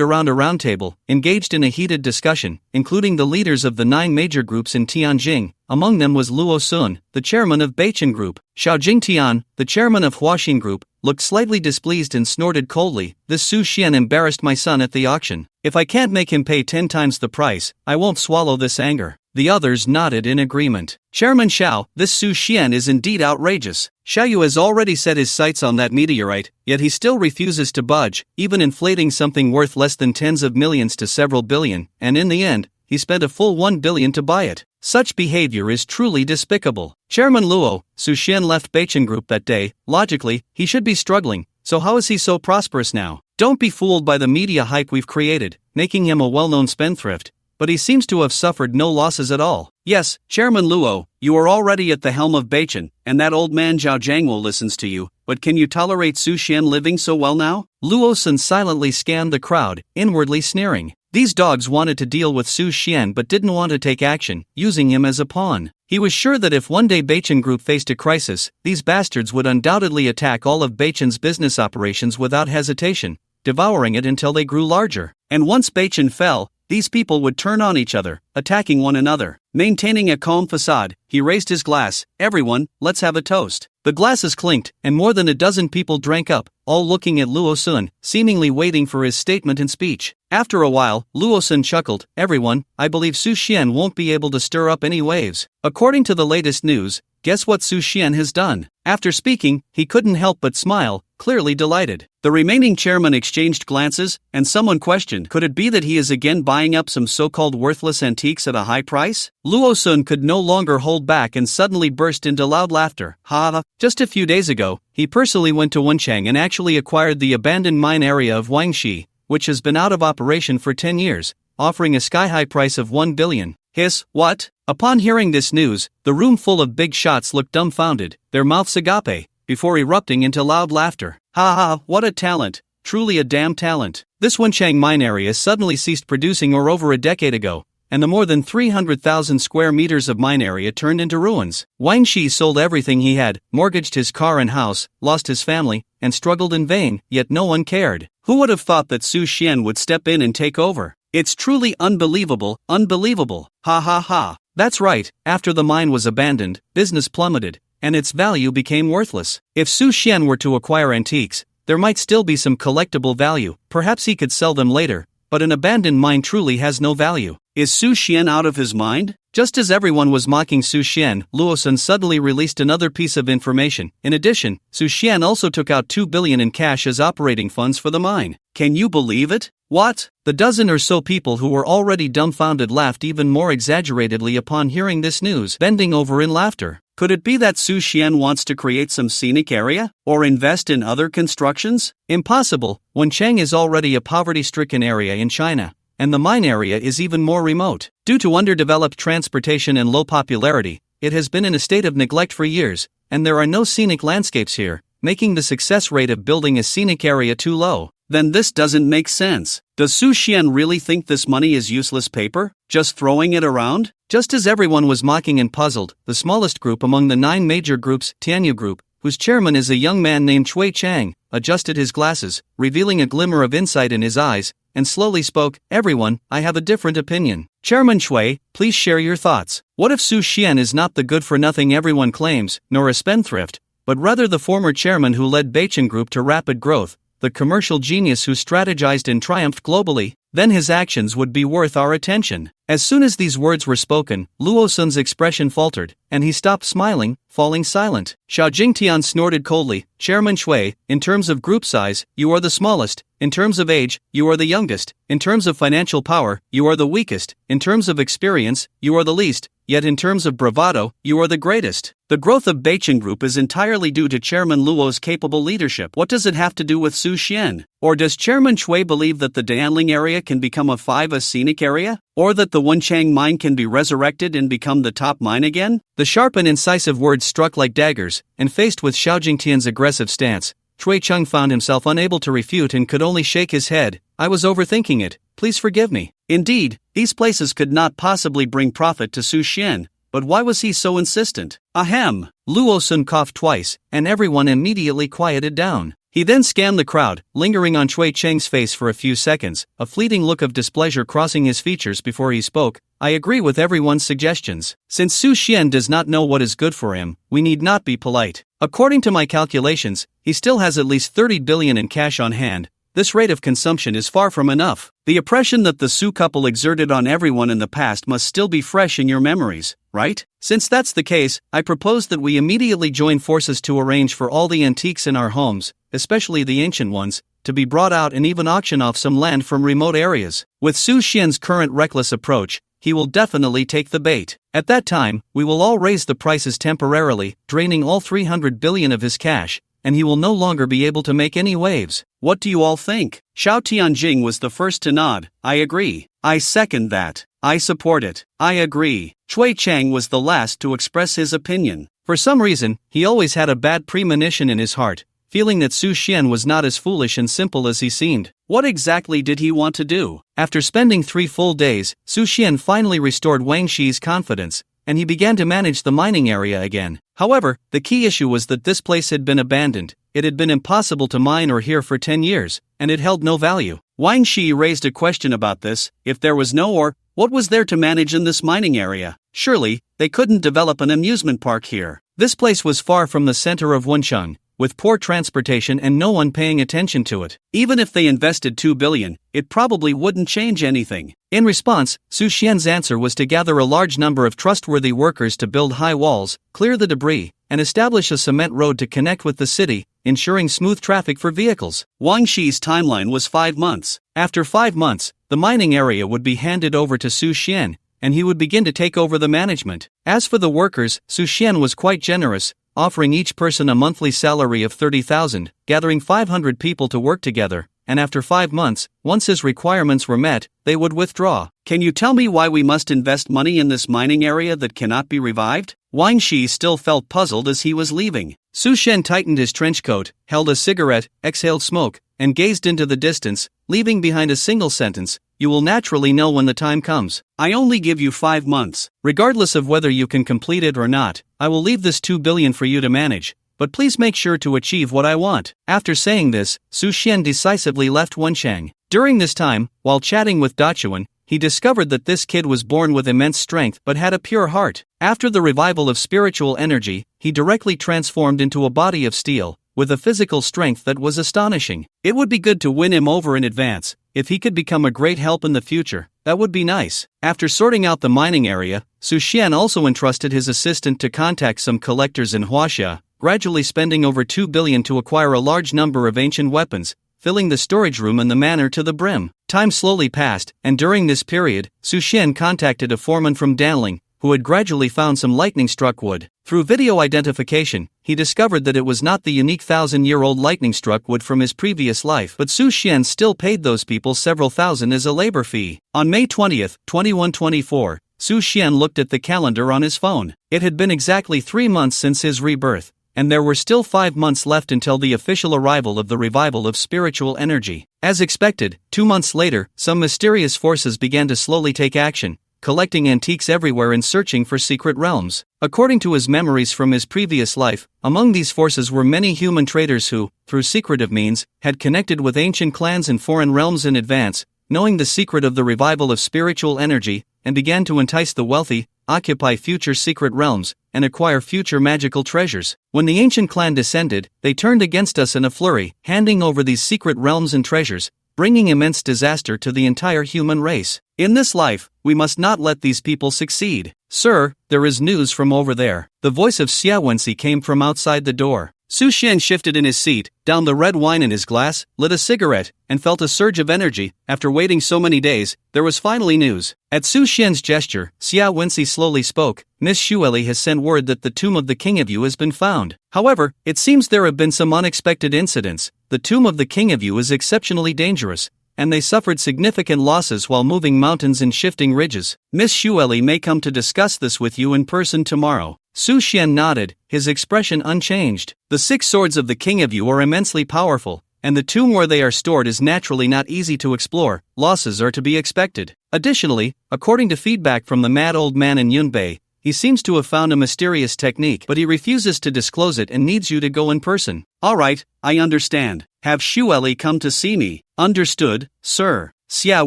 around a round table, engaged in a heated discussion, including the leaders of the 9 major groups in Tianjin. Among them was Luo Sun, the chairman of Beichen Group. Xiao Jingtian, the chairman of Huaxin Group, looked slightly displeased and snorted coldly, "This Su Xian embarrassed my son at the auction. If I can't make him pay 10 times the price, I won't swallow this anger." The others nodded in agreement. "Chairman Xiao, this Su Xian is indeed outrageous. Xiao Yu has already set his sights on that meteorite, yet he still refuses to budge, even inflating something worth less than tens of millions to several billion, and in the end, he spent a full 1 billion to buy it. Such behavior is truly despicable. Chairman Luo, Su Xian left Beichen Group that day. Logically, he should be struggling, so how is he so prosperous now? Don't be fooled by the media hype we've created, making him a well-known spendthrift, but he seems to have suffered no losses at all. Yes, Chairman Luo, you are already at the helm of Beichen, and that old man Zhao Jiangwo listens to you, but can you tolerate Su Xian living so well now?" Luo Sun silently scanned the crowd, inwardly sneering. These dogs wanted to deal with Su Xian but didn't want to take action, using him as a pawn. He was sure that if one day Beichen Group faced a crisis, these bastards would undoubtedly attack all of Beichen's business operations without hesitation, devouring it until they grew larger. And once Beichen fell, these people would turn on each other, attacking one another. Maintaining a calm facade, he raised his glass. "Everyone, let's have a toast." The glasses clinked, and more than a dozen people drank up, all looking at Luo Sun, seemingly waiting for his statement and speech. After a while, Luo Sun chuckled, "Everyone, I believe Su Xian won't be able to stir up any waves. According to the latest news, guess what Su Xian has done?" After speaking, he couldn't help but smile, clearly delighted. The remaining chairmen exchanged glances, and someone questioned, could it be that he is again buying up some so-called worthless antiques at a high price? Luo Sun could no longer hold back and suddenly burst into loud laughter. "Ha! Just a few days ago, he personally went to Wenchang and actually acquired the abandoned mine area of Wangxi, which has been out of operation for 10 years, offering a sky-high price of 1 billion. Hiss, what? Upon hearing this news, the room full of big shots looked dumbfounded, their mouths agape, before erupting into loud laughter. Ha ha, what a talent, truly a damn talent. This Wenchang mine area suddenly ceased producing over a decade ago, and the more than 300,000 square meters of mine area turned into ruins. Wang Shi sold everything he had, mortgaged his car and house, lost his family, and struggled in vain, yet no one cared. Who would have thought that Su Xian would step in and take over? It's truly unbelievable, unbelievable. Ha ha ha. That's right, after the mine was abandoned, business plummeted, and its value became worthless. If Su Xian were to acquire antiques, there might still be some collectible value, perhaps he could sell them later, but an abandoned mine truly has no value. Is Su Xian out of his mind? Just as everyone was mocking Su Xian, Luo Sun suddenly released another piece of information. In addition, Su Xian also took out 2 billion in cash as operating funds for the mine. Can you believe it? What? The dozen or so people who were already dumbfounded laughed even more exaggeratedly upon hearing this news, bending over in laughter. Could it be that Su Xian wants to create some scenic area? Or invest in other constructions? Impossible. Wenchang is already a poverty-stricken area in China, and the mine area is even more remote. Due to underdeveloped transportation and low popularity, it has been in a state of neglect for years, and there are no scenic landscapes here, making the success rate of building a scenic area too low. Then this doesn't make sense. Does Su Xian really think this money is useless paper, just throwing it around? Just as everyone was mocking and puzzled, the smallest group among the 9 major groups, Tianyu Group, whose chairman is a young man named Chui Chang, adjusted his glasses, revealing a glimmer of insight in his eyes, and slowly spoke, "Everyone, I have a different opinion. Chairman Chui, please share your thoughts. What if Su Xian is not the good-for-nothing everyone claims, nor a spendthrift, but rather the former chairman who led Beichen Group to rapid growth, the commercial genius who strategized and triumphed globally? Then his actions would be worth our attention." As soon as these words were spoken, Luo Sun's expression faltered, and he stopped smiling, falling silent. Xiao Jingtian snorted coldly, "Chairman Chui, in terms of group size, you are the smallest. In terms of age, you are the youngest. In terms of financial power, you are the weakest. In terms of experience, you are the least. Yet in terms of bravado, you are the greatest. The growth of Beichen Group is entirely due to Chairman Luo's capable leadership. What does it have to do with Su Xian? Or does Chairman Chui believe that the Danling area can become a 5 scenic area? Or that the Wenchang mine can be resurrected and become the top mine again? The sharp and incisive words struck like daggers, and faced with Xiao Jingtian's aggressive stance, Chui Cheng found himself unable to refute and could only shake his head. "I was overthinking it, please forgive me." Indeed, these places could not possibly bring profit to Su Xian, but why was he so insistent? Ahem! Luo Sun coughed twice, and everyone immediately quieted down. He then scanned the crowd, lingering on Chui Cheng's face for a few seconds, a fleeting look of displeasure crossing his features before he spoke. "I agree with everyone's suggestions. Since Su Xian does not know what is good for him, we need not be polite. According to my calculations, he still has at least 30 billion in cash on hand. This rate of consumption is far from enough. The oppression that the Su couple exerted on everyone in the past must still be fresh in your memories, right? Since that's the case, I propose that we immediately join forces to arrange for all the antiques in our homes, especially the ancient ones, to be brought out and even auction off some land from remote areas. With Su Xian's current reckless approach, he will definitely take the bait. At that time, we will all raise the prices temporarily, draining all 300 billion of his cash, and he will no longer be able to make any waves. What do you all think? Xiao Tianjing was the first to nod. "I agree. I second that. I support it. I agree." Chui Chang was the last to express his opinion. For some reason, he always had a bad premonition in his heart, feeling that Su Xian was not as foolish and simple as he seemed. What exactly did he want to do? After spending 3 full days, Su Xian finally restored Wang Shi's confidence, and he began to manage the mining area again. However, the key issue was that this place had been abandoned. It had been impossible to mine or hear for 10 years, and it held no value. Wang Shi raised a question about this. If there was no ore, what was there to manage in this mining area? Surely, they couldn't develop an amusement park here. This place was far from the center of Wencheng, with poor transportation and no one paying attention to it. Even if they invested 2 billion, it probably wouldn't change anything. In response, Su Xian's answer was to gather a large number of trustworthy workers to build high walls, clear the debris, and establish a cement road to connect with the city, ensuring smooth traffic for vehicles. Wang Shi's timeline was 5 months. After 5 months, the mining area would be handed over to Su Xian, and he would begin to take over the management. As for the workers, Su Xian was quite generous, offering each person a monthly salary of 30,000, gathering 500 people to work together, and after 5 months, once his requirements were met, they would withdraw. Can you tell me why we must invest money in this mining area that cannot be revived? Wang Shi still felt puzzled as he was leaving. Su Xian tightened his trench coat, held a cigarette, exhaled smoke, and gazed into the distance, leaving behind a single sentence: "You will naturally know when the time comes. I only give you 5 months. Regardless of whether you can complete it or not, I will leave this 2 billion for you to manage, but please make sure to achieve what I want." After saying this, Su Xian decisively left Wencheng. During this time, while chatting with Dachuan, he discovered that this kid was born with immense strength but had a pure heart. After the revival of spiritual energy, he directly transformed into a body of steel, with a physical strength that was astonishing. It would be good to win him over in advance. If he could become a great help in the future, that would be nice. After sorting out the mining area, Su Xian also entrusted his assistant to contact some collectors in Huaxia, gradually spending over 2 billion to acquire a large number of ancient weapons, filling the storage room in the manor to the brim. Time slowly passed, and during this period, Su Xian contacted a foreman from Danling, who had gradually found some lightning-struck wood. Through video identification, he discovered that it was not the unique 1,000-year-old lightning-struck wood from his previous life, but Su Xian still paid those people several thousand as a labor fee. On May 20, 2124, Su Xian looked at the calendar on his phone. It had been exactly 3 months since his rebirth, and there were still 5 months left until the official arrival of the revival of spiritual energy. As expected, 2 months later, some mysterious forces began to slowly take action, collecting antiques everywhere and searching for secret realms. According to his memories from his previous life, among these forces were many human traders who, through secretive means, had connected with ancient clans in foreign realms in advance, knowing the secret of the revival of spiritual energy, and began to entice the wealthy, occupy future secret realms, and acquire future magical treasures. When the ancient clan descended, they turned against us in a flurry, handing over these secret realms and treasures, bringing immense disaster to the entire human race. In this life, we must not let these people succeed. Sir, there is news from over there. The voice of Xia Wenxi came from outside the door. Su Xian shifted in his seat, downed the red wine in his glass, lit a cigarette, and felt a surge of energy. After waiting so many days, there was finally news. At Su Xian's gesture, Xia Wenxi slowly spoke. Miss Xueli has sent word that the tomb of the King of Yu has been found. However, it seems there have been some unexpected incidents. The tomb of the King of Yu is exceptionally dangerous, and they suffered significant losses while moving mountains and shifting ridges. Miss Xueli may come to discuss this with you in person tomorrow. Su Xian nodded, his expression unchanged. The 6 swords of the King of Yu are immensely powerful, and the tomb where they are stored is naturally not easy to explore. Losses are to be expected. Additionally, according to feedback from the mad old man in Yunbei, he seems to have found a mysterious technique, but he refuses to disclose it and needs you to go in person. Alright, I understand. Have Xueli come to see me. Understood, sir. Xia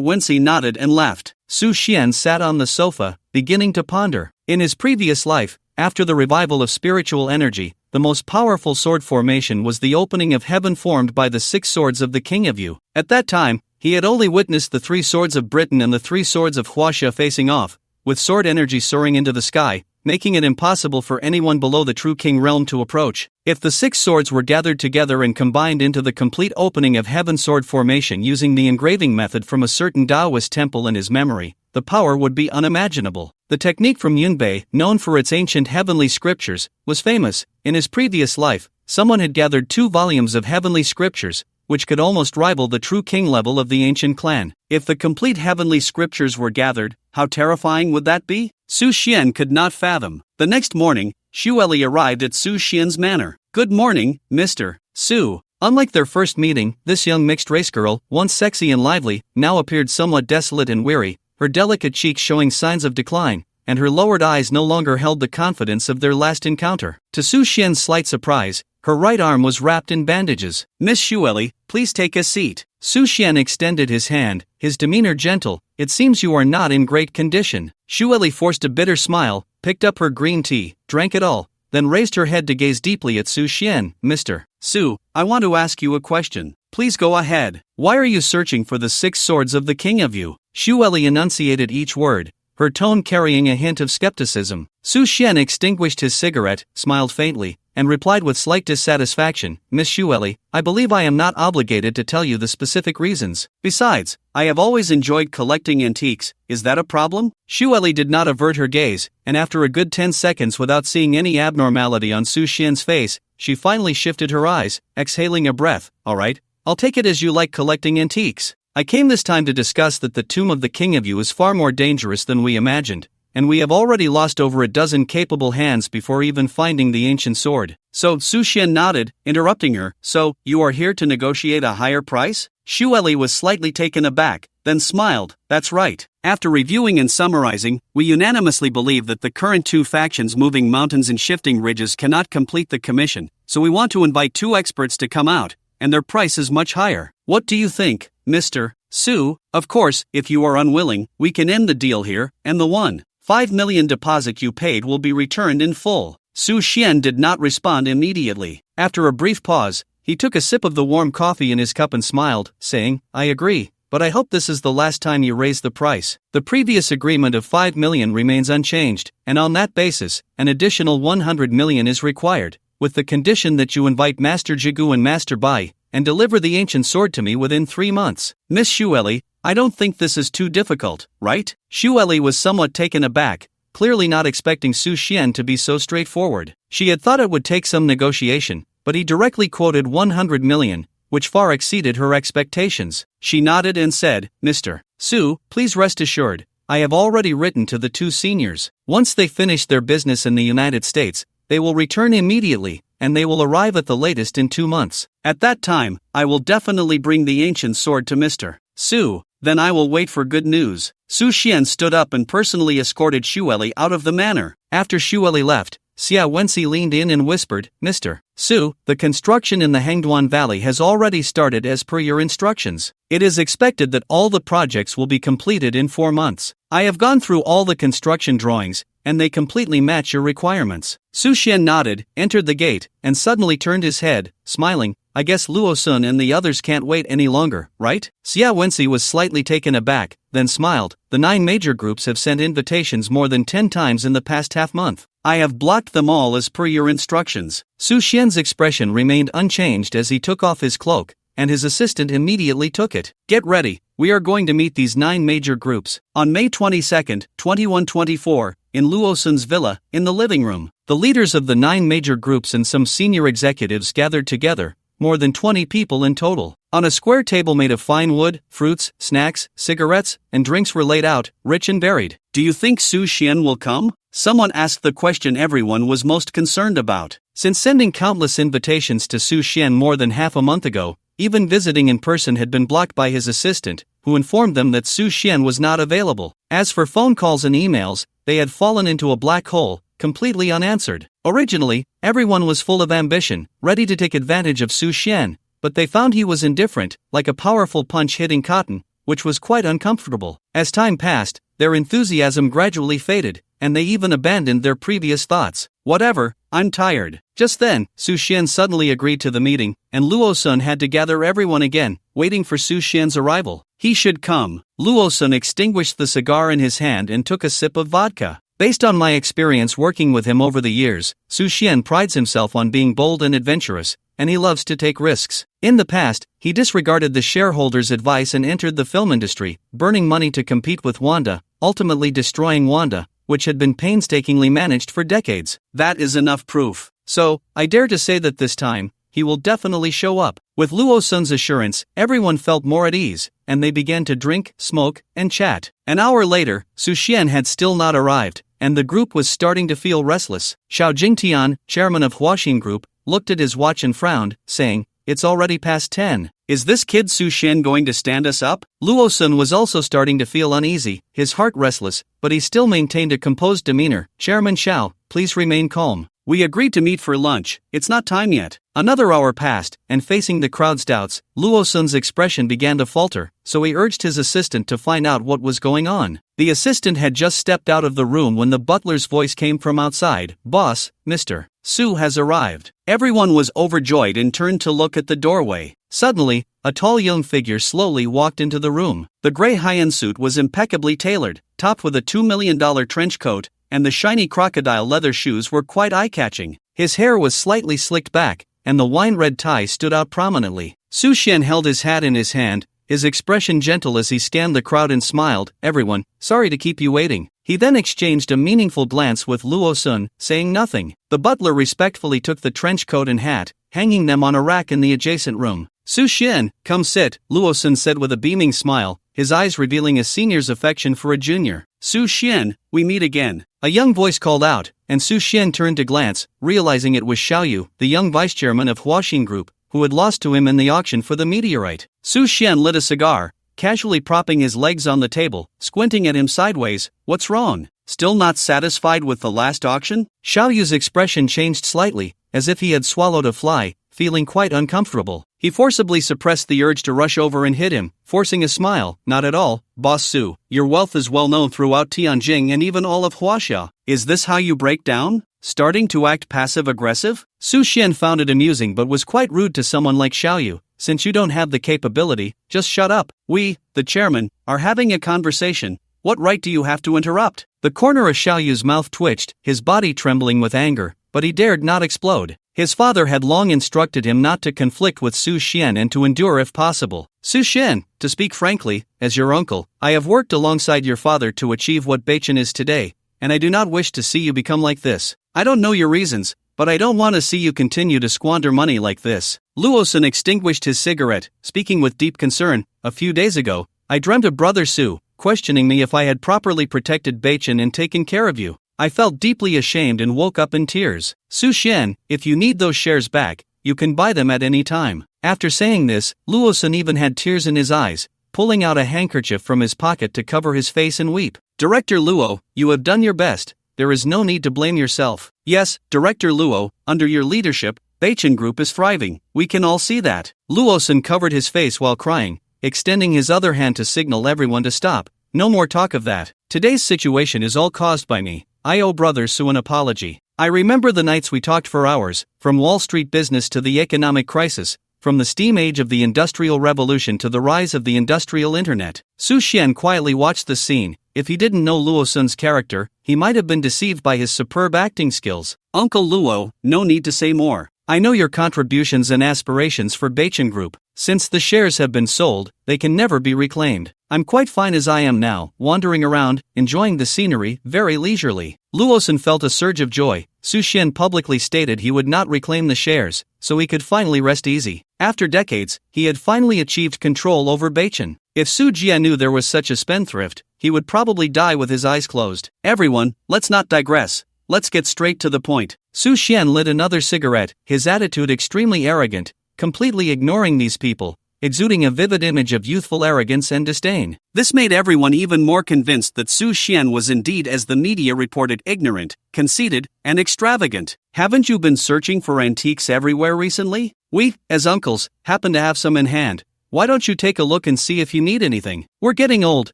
Wenxi nodded and left. Su Xian sat on the sofa, beginning to ponder. In his previous life, after the revival of spiritual energy, the most powerful sword formation was the opening of heaven formed by the 6 swords of the King of Yu. At that time, he had only witnessed the 3 swords of Britain and the 3 swords of Huaxia facing off, with sword energy soaring into the sky, making it impossible for anyone below the true king realm to approach. If the 6 swords were gathered together and combined into the complete opening of heaven sword formation using the engraving method from a certain Taoist temple in his memory, the power would be unimaginable. The technique from Yunbei, known for its ancient heavenly scriptures, was famous. In his previous life, someone had gathered 2 volumes of heavenly scriptures, which could almost rival the true king level of the ancient clan. If the complete heavenly scriptures were gathered, how terrifying would that be? Su Xian could not fathom. The next morning, Xueli arrived at Su Xian's manor. Good morning, Mr. Su. Unlike their first meeting, this young mixed-race girl, once sexy and lively, now appeared somewhat desolate and weary, her delicate cheeks showing signs of decline, and her lowered eyes no longer held the confidence of their last encounter. To Su Xian's slight surprise, her right arm was wrapped in bandages. Miss Xueli, please take a seat. Su Xian extended his hand, his demeanor gentle. It seems you are not in great condition. Xueli forced a bitter smile, picked up her green tea, drank it all, then raised her head to gaze deeply at Su Xian. Mr. Su, I want to ask you a question. Please go ahead. Why are you searching for the 6 swords of the King of Yu? Xueli enunciated each word, her tone carrying a hint of skepticism. Su Xian extinguished his cigarette, smiled faintly, and replied with slight dissatisfaction, Miss Xueli, I believe I am not obligated to tell you the specific reasons. Besides, I have always enjoyed collecting antiques. Is that a problem? Xueli did not avert her gaze, and after a good 10 seconds without seeing any abnormality on Su Xian's face, she finally shifted her eyes, exhaling a breath. Alright, I'll take it as you like collecting antiques. I came this time to discuss that the tomb of the King of Yu is far more dangerous than we imagined, and we have already lost over a dozen capable hands before even finding the ancient sword. So Su Xian nodded, interrupting her, so, you are here to negotiate a higher price? Xueli was slightly taken aback, then smiled, that's right. After reviewing and summarizing, we unanimously believe that the current 2 factions moving mountains and shifting ridges cannot complete the commission, so we want to invite 2 experts to come out, and their price is much higher. What do you think, Mr. Su? Of course, if you are unwilling, we can end the deal here, and the 1.5 million deposit you paid will be returned in full. Su Xian did not respond immediately. After a brief pause, he took a sip of the warm coffee in his cup and smiled, saying, I agree. but I hope this is the last time you raise the price. The previous agreement of 5 million remains unchanged, and on that basis, an additional 100 million is required, with the condition that you invite Master Jigu and Master Bai, and deliver the ancient sword to me within 3 months. Miss Shueli, I don't think this is too difficult, right? Shueli was somewhat taken aback, clearly not expecting Su Xian to be so straightforward. She had thought it would take some negotiation, but he directly quoted 100 million, which far exceeded her expectations. She nodded and said, Mr. Su, please rest assured, I have already written to the 2 seniors. Once they finish their business in the United States, they will return immediately, and they will arrive at the latest in 2 months. At that time, I will definitely bring the ancient sword to Mr. Su, then I will wait for good news. Su Xian stood up and personally escorted Shueli out of the manor. After Shueli left, Xia Wenxi leaned in and whispered, Mr. Su, the construction in the Hangduan Valley has already started as per your instructions. It is expected that all the projects will be completed in 4 months. I have gone through all the construction drawings, and they completely match your requirements. Su Xian nodded, entered the gate, and suddenly turned his head, smiling. I guess Luo Sun and the others can't wait any longer, right? Xia Wenxi was slightly taken aback, then smiled. The 9 major groups have sent invitations more than 10 times in the past half month. I have blocked them all as per your instructions. Su Xian's expression remained unchanged as he took off his cloak, and his assistant immediately took it. Get ready, we are going to meet these 9 major groups. On May 22, 2124, in Luo Sun's villa, in the living room. The leaders of the 9 major groups and some senior executives gathered together, more than 20 people in total. On a square table made of fine wood, fruits, snacks, cigarettes, and drinks were laid out, rich and varied. Do you think Su Xian will come? Someone asked the question everyone was most concerned about. Since sending countless invitations to Su Xian more than half a month ago, even visiting in person had been blocked by his assistant, who informed them that Su Xian was not available. As for phone calls and emails, they had fallen into a black hole, completely unanswered. Originally, everyone was full of ambition, ready to take advantage of Su Xian, but they found he was indifferent, like a powerful punch hitting cotton, which was quite uncomfortable. As time passed, their enthusiasm gradually faded, and they even abandoned their previous thoughts. Whatever, I'm tired. Just then, Su Xian suddenly agreed to the meeting, and Luo Sun had to gather everyone again, waiting for Su Xian's arrival. He should come. Luo Sun extinguished the cigar in his hand and took a sip of vodka. Based on my experience working with him over the years, Su Xian prides himself on being bold and adventurous, and he loves to take risks. In the past, he disregarded the shareholders' advice and entered the film industry, burning money to compete with Wanda, ultimately destroying Wanda, which had been painstakingly managed for decades. That is enough proof. So, I dare to say that this time, he will definitely show up. With Luo Sun's assurance, everyone felt more at ease, and they began to drink, smoke, and chat. An hour later, Su Xian had still not arrived, and the group was starting to feel restless. Xiao Jingtian, chairman of Huaxin Group, looked at his watch and frowned, saying, It's already past 10. Is this kid Su Xian going to stand us up? Luo Sun was also starting to feel uneasy, his heart restless, but he still maintained a composed demeanor. Chairman Xiao, please remain calm. We agreed to meet for lunch, it's not time yet. Another hour passed, and facing the crowd's doubts, Luo Sun's expression began to falter, so he urged his assistant to find out what was going on. The assistant had just stepped out of the room when the butler's voice came from outside. Boss, Mr. Su has arrived. Everyone was overjoyed and turned to look at the doorway. Suddenly, a tall young figure slowly walked into the room. The gray high-end suit was impeccably tailored, topped with a $2 million trench coat, and the shiny crocodile leather shoes were quite eye-catching. His hair was slightly slicked back, and the wine-red tie stood out prominently. Su Xian held his hat in his hand, his expression gentle as he scanned the crowd and smiled. Everyone, sorry to keep you waiting. He then exchanged a meaningful glance with Luo Sun, saying nothing. The butler respectfully took the trench coat and hat, hanging them on a rack in the adjacent room. Su Xian, come sit, Luo Sun said with a beaming smile, his eyes revealing a senior's affection for a junior. Su Xian, we meet again. A young voice called out, and Su Xian turned to glance, realizing it was Xiaoyu, the young vice-chairman of Huaxin Group, who had lost to him in the auction for the meteorite. Su Xian lit a cigar, casually propping his legs on the table, squinting at him sideways. What's wrong? Still not satisfied with the last auction? Xiaoyu's expression changed slightly, as if he had swallowed a fly, feeling quite uncomfortable. He forcibly suppressed the urge to rush over and hit him, forcing a smile. Not at all, Boss Su. Your wealth is well known throughout Tianjing and even all of Huaxia. Is this how you break down? Starting to act passive-aggressive? Su Xian found it amusing but was quite rude to someone like Xiaoyu, since you don't have the capability, just shut up. We, the chairman, are having a conversation. What right do you have to interrupt? The corner of Xiaoyu's mouth twitched, his body trembling with anger, but he dared not explode. His father had long instructed him not to conflict with Su Xian and to endure if possible. Su Xian, to speak frankly, as your uncle, I have worked alongside your father to achieve what Beichen is today, and I do not wish to see you become like this. I don't know your reasons, but I don't want to see you continue to squander money like this. Luosun extinguished his cigarette, speaking with deep concern. A few days ago, I dreamt of Brother Su, questioning me if I had properly protected Beichen and taken care of you. I felt deeply ashamed and woke up in tears. Su Xian, if you need those shares back, you can buy them at any time. After saying this, Luosun even had tears in his eyes, pulling out a handkerchief from his pocket to cover his face and weep. Director Luo, you have done your best. There is no need to blame yourself. Yes, Director Luo, under your leadership, Beichen Group is thriving. We can all see that. Luosun covered his face while crying, extending his other hand to signal everyone to stop. No more talk of that. Today's situation is all caused by me. I owe Brother Su an apology. I remember the nights we talked for hours, from Wall Street business to the economic crisis, from the steam age of the Industrial Revolution to the rise of the industrial internet. Su Xian quietly watched the scene. If he didn't know Luosun's character, he might have been deceived by his superb acting skills. Uncle Luo, no need to say more. I know your contributions and aspirations for Beichen Group. Since the shares have been sold, they can never be reclaimed. I'm quite fine as I am now, wandering around, enjoying the scenery, very leisurely. Luosun felt a surge of joy. Su Xian publicly stated he would not reclaim the shares, so he could finally rest easy. After decades, he had finally achieved control over Beichen. If Su Jia knew there was such a spendthrift, he would probably die with his eyes closed. Everyone, let's not digress. Let's get straight to the point. Su Xian lit another cigarette, his attitude extremely arrogant, completely ignoring these people, exuding a vivid image of youthful arrogance and disdain. This made everyone even more convinced that Su Xian was indeed, as the media reported, ignorant, conceited, and extravagant. Haven't you been searching for antiques everywhere recently? We, as uncles, happen to have some in hand. Why don't you take a look and see if you need anything? We're getting old,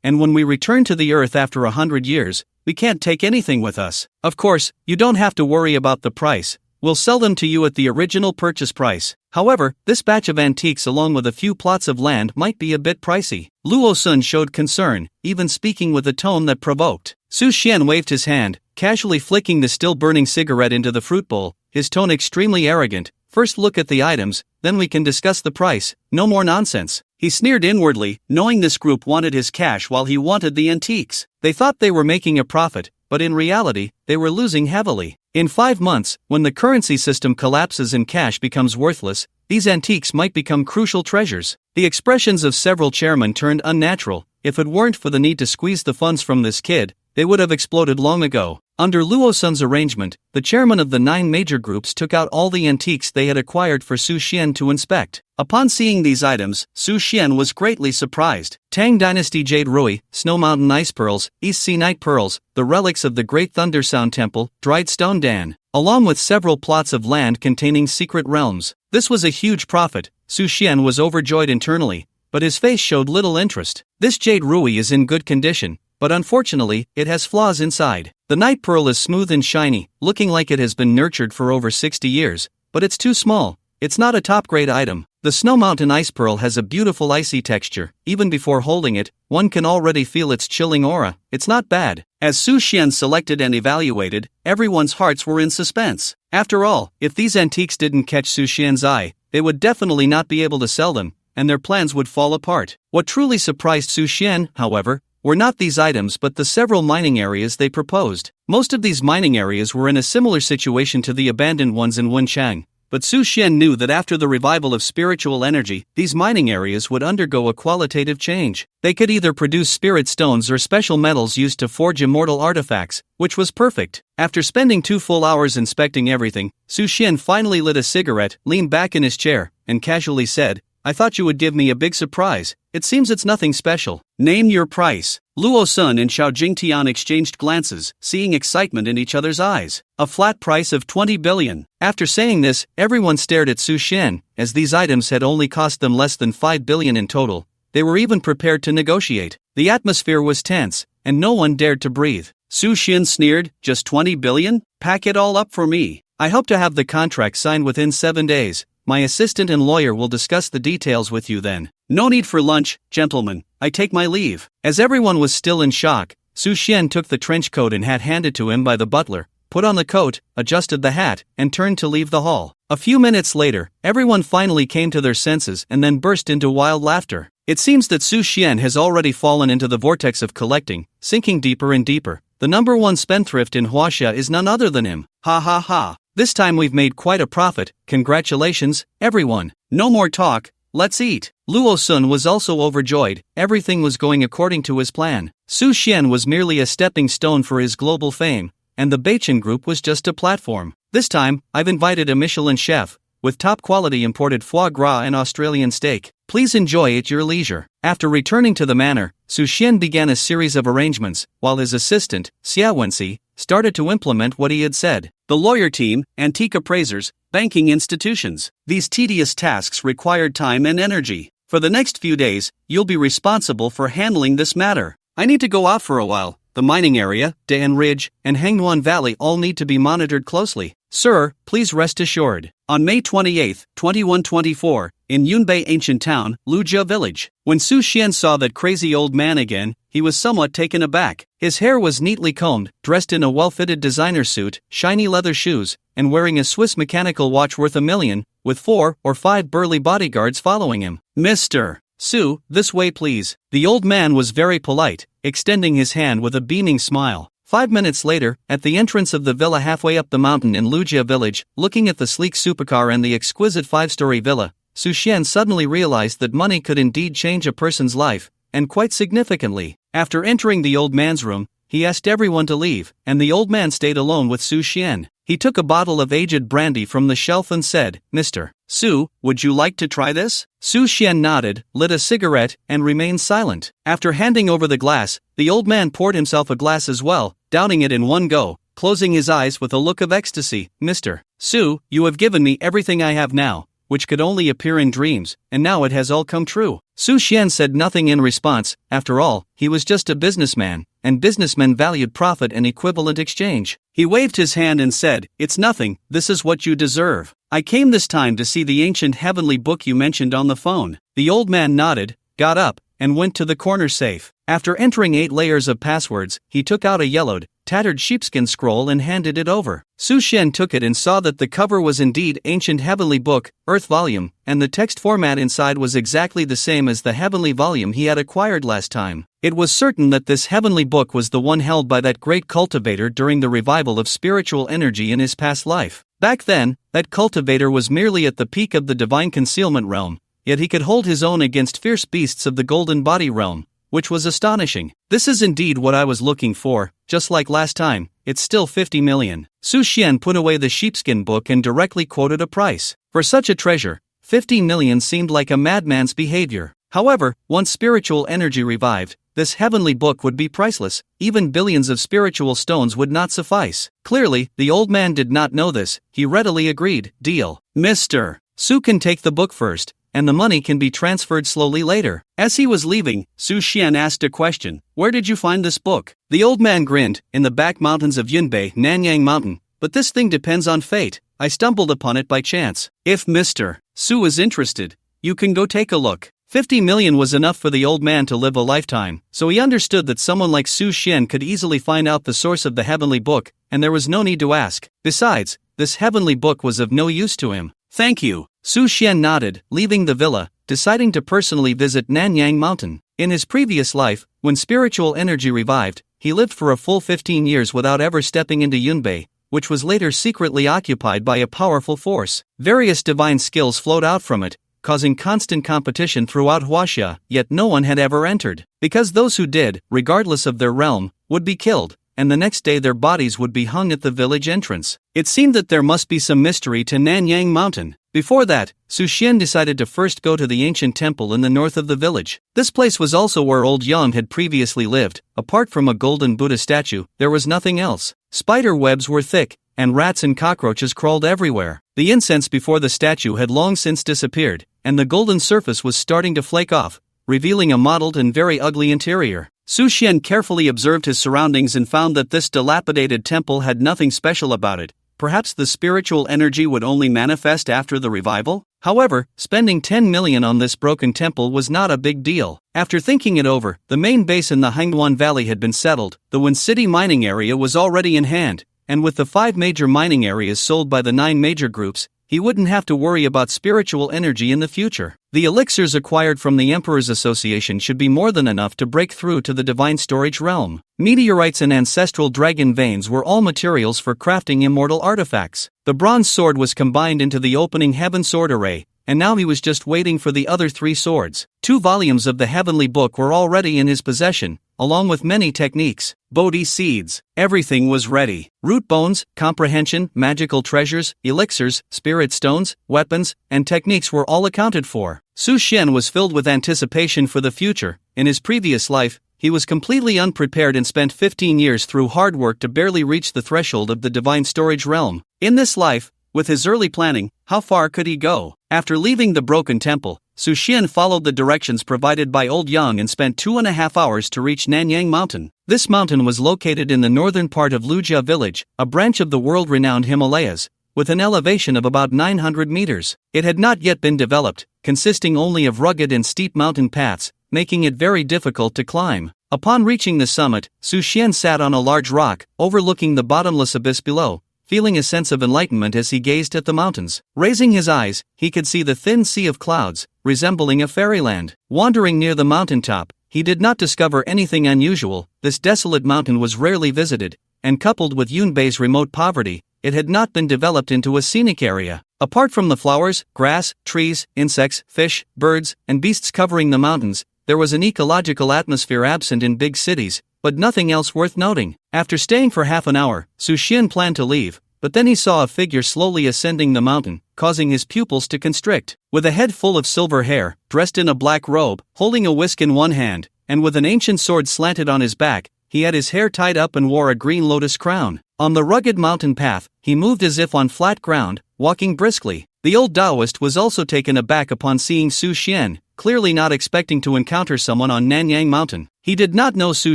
and when we return to the earth after 100 years, we can't take anything with us. Of course, you don't have to worry about the price. We'll sell them to you at the original purchase price. However, this batch of antiques along with a few plots of land might be a bit pricey. Luosun showed concern, even speaking with a tone that provoked. Su Xian waved his hand, casually flicking the still-burning cigarette into the fruit bowl, his tone extremely arrogant. First look at the items, then we can discuss the price. No more nonsense. He sneered inwardly, knowing this group wanted his cash while he wanted the antiques. They thought they were making a profit, but in reality, they were losing heavily. In 5 months, when the currency system collapses and cash becomes worthless, these antiques might become crucial treasures. The expressions of several chairmen turned unnatural. If it weren't for the need to squeeze the funds from this kid, they would have exploded long ago. Under Luosun's arrangement, the chairman of the 9 major groups took out all the antiques they had acquired for Su Xian to inspect. Upon seeing these items, Su Xian was greatly surprised. Tang Dynasty Jade Rui, Snow Mountain Ice Pearls, East Sea Night Pearls, the relics of the Great Thunder Sound Temple, Dried Stone Dan, along with several plots of land containing secret realms. This was a huge profit. Su Xian was overjoyed internally, but his face showed little interest. This Jade Rui is in good condition, but unfortunately, it has flaws inside. The night pearl is smooth and shiny, looking like it has been nurtured for over 60 years, but it's too small. It's not a top-grade item. The Snow Mountain Ice Pearl has a beautiful icy texture. Even before holding it, one can already feel its chilling aura. It's not bad. As Su Xian selected and evaluated, everyone's hearts were in suspense. After all, if these antiques didn't catch Su Xian's eye, they would definitely not be able to sell them, and their plans would fall apart. What truly surprised Su Xian, however, were not these items but the several mining areas they proposed. Most of these mining areas were in a similar situation to the abandoned ones in Wenchang, but Su Xian knew that after the revival of spiritual energy, these mining areas would undergo a qualitative change. They could either produce spirit stones or special metals used to forge immortal artifacts, which was perfect. After spending 2 full hours inspecting everything, Su Xian finally lit a cigarette, leaned back in his chair, and casually said, "I thought you would give me a big surprise. It seems it's nothing special. Name your price." Luo Sun and Xiao Jingtian exchanged glances, seeing excitement in each other's eyes. A flat price of 20 billion. After saying this, everyone stared at Su Xian, as these items had only cost them less than 5 billion in total. They were even prepared to negotiate. The atmosphere was tense, and no one dared to breathe. Su Xian sneered, "Just 20 billion? Pack it all up for me. I hope to have the contract signed within 7 days. my assistant and lawyer will discuss the details with you then. No need for lunch, gentlemen, I take my leave. As everyone was still in shock, Su Xian took the trench coat and hat handed to him by the butler, put on the coat, adjusted the hat, and turned to leave the hall. A few minutes later, everyone finally came to their senses and then burst into wild laughter. It seems that Su Xian has already fallen into the vortex of collecting, sinking deeper and deeper. The number one spendthrift in Huaxia is none other than him. Ha ha ha. This time we've made quite a profit, congratulations, everyone. No more talk, let's eat. Luo Sun was also overjoyed, everything was going according to his plan. Su Xian was merely a stepping stone for his global fame, and the Beichen Group was just a platform. This time, I've invited a Michelin chef, with top-quality imported foie gras and Australian steak. Please enjoy at your leisure. After returning to the manor, Su Xian began a series of arrangements, while his assistant, Xia Wenxi, started to implement what he had said. The lawyer team, antique appraisers, banking institutions. These tedious tasks required time and energy. For the next few days, you'll be responsible for handling this matter. I need to go out for a while. The mining area, Dan Ridge, and Hengnuan Valley all need to be monitored closely. Sir, please rest assured. On May 28, 2124, in Yunbei ancient town, Lujia village, when Su Xian saw that crazy old man again, he was somewhat taken aback. His hair was neatly combed, dressed in a well-fitted designer suit, shiny leather shoes, and wearing a Swiss mechanical watch worth $1 million, with 4 or 5 burly bodyguards following him. Mr. Su, this way please. The old man was very polite, extending his hand with a beaming smile. 5 minutes later, at the entrance of the villa halfway up the mountain in Lujia village, looking at the sleek supercar and the exquisite 5-story villa, Su Xian suddenly realized that money could indeed change a person's life, and quite significantly. After entering the old man's room, he asked everyone to leave, and the old man stayed alone with Su Xian. He took a bottle of aged brandy from the shelf and said, Mr. Su, would you like to try this? Su Xian nodded, lit a cigarette, and remained silent. After handing over the glass, the old man poured himself a glass as well, downing it in one go, closing his eyes with a look of ecstasy. Mr. Su, you have given me everything I have now, which could only appear in dreams, and now it has all come true. Su Xian said nothing in response. After all, he was just a businessman, and businessmen valued profit and equivalent exchange. He waved his hand and said, It's nothing, this is what you deserve. I came this time to see the ancient heavenly book you mentioned on the phone. The old man nodded, got up, and went to the corner safe. After entering 8 layers of passwords, he took out a yellowed, tattered sheepskin scroll and handed it over. Su Xian took it and saw that the cover was indeed Ancient Heavenly Book, Earth Volume, and the text format inside was exactly the same as the heavenly volume he had acquired last time. It was certain that this heavenly book was the one held by that great cultivator during the revival of spiritual energy in his past life. Back then, that cultivator was merely at the peak of the divine concealment realm, yet he could hold his own against fierce beasts of the golden body realm, which was astonishing. This is indeed what I was looking for, just like last time, it's still 50 million. Su Xian put away the sheepskin book and directly quoted a price. For such a treasure, 50 million seemed like a madman's behavior. However, once spiritual energy revived, this heavenly book would be priceless, even billions of spiritual stones would not suffice. Clearly, the old man did not know this, he readily agreed, deal. Mr. Su can take the book first, and the money can be transferred slowly later. As he was leaving, Su Xian asked a question, Where did you find this book? The old man grinned, In the back mountains of Yunbei, Nanyang Mountain, but this thing depends on fate, I stumbled upon it by chance. If Mr. Su is interested, you can go take a look. 50 million was enough for the old man to live a lifetime, so he understood that someone like Su Xian could easily find out the source of the heavenly book, and there was no need to ask. Besides, this heavenly book was of no use to him. Thank you. Su Xian nodded, leaving the villa, deciding to personally visit Nanyang Mountain. In his previous life, when spiritual energy revived, he lived for a full 15 years without ever stepping into Yunbei, which was later secretly occupied by a powerful force. Various divine skills flowed out from it, causing constant competition throughout Huaxia, yet no one had ever entered, because those who did, regardless of their realm, would be killed, and the next day their bodies would be hung at the village entrance. It seemed that there must be some mystery to Nanyang Mountain. Before that, Su Xian decided to first go to the ancient temple in the north of the village. This place was also where old Yang had previously lived. Apart from a golden Buddha statue, there was nothing else. Spider webs were thick, and rats and cockroaches crawled everywhere. The incense before the statue had long since disappeared, and the golden surface was starting to flake off, revealing a mottled and very ugly interior. Su Xian carefully observed his surroundings and found that this dilapidated temple had nothing special about it, perhaps the spiritual energy would only manifest after the revival? However, spending 10 million on this broken temple was not a big deal. After thinking it over, the main base in the Hangwan Valley had been settled, the Wen City mining area was already in hand, and with the 5 major mining areas sold by the 9 major groups, he wouldn't have to worry about spiritual energy in the future. The elixirs acquired from the Emperor's Association should be more than enough to break through to the divine storage realm. Meteorites and ancestral dragon veins were all materials for crafting immortal artifacts. The bronze sword was combined into the opening heaven sword array, and now he was just waiting for the other 3 swords. 2 volumes of the heavenly book were already in his possession, along with many techniques, bodhi seeds. Everything was ready. Root bones, comprehension, magical treasures, elixirs, spirit stones, weapons, and techniques were all accounted for. Su Xian was filled with anticipation for the future. In his previous life, he was completely unprepared and spent 15 years through hard work to barely reach the threshold of the divine storage realm. In this life, with his early planning, how far could he go? After leaving the broken temple, Su Xian followed the directions provided by Old Yang and spent 2.5 hours to reach Nanyang Mountain. This mountain was located in the northern part of Lujia village, a branch of the world-renowned Himalayas, with an elevation of about 900 meters. It had not yet been developed, consisting only of rugged and steep mountain paths, making it very difficult to climb. Upon reaching the summit, Su Xian sat on a large rock, overlooking the bottomless abyss below, feeling a sense of enlightenment as he gazed at the mountains. Raising his eyes, he could see the thin sea of clouds, resembling a fairyland. Wandering near the mountaintop, he did not discover anything unusual. This desolate mountain was rarely visited, and coupled with Yunbei's remote poverty, it had not been developed into a scenic area. Apart from the flowers, grass, trees, insects, fish, birds, and beasts covering the mountains, there was an ecological atmosphere absent in big cities, but nothing else worth noting. After staying for half an hour, Su Xian planned to leave, but then he saw a figure slowly ascending the mountain, causing his pupils to constrict. With a head full of silver hair, dressed in a black robe, holding a whisk in one hand, and with an ancient sword slanted on his back, he had his hair tied up and wore a green lotus crown. On the rugged mountain path, he moved as if on flat ground, walking briskly. The old Taoist was also taken aback upon seeing Su Xian, clearly not expecting to encounter someone on Nanyang Mountain. He did not know Su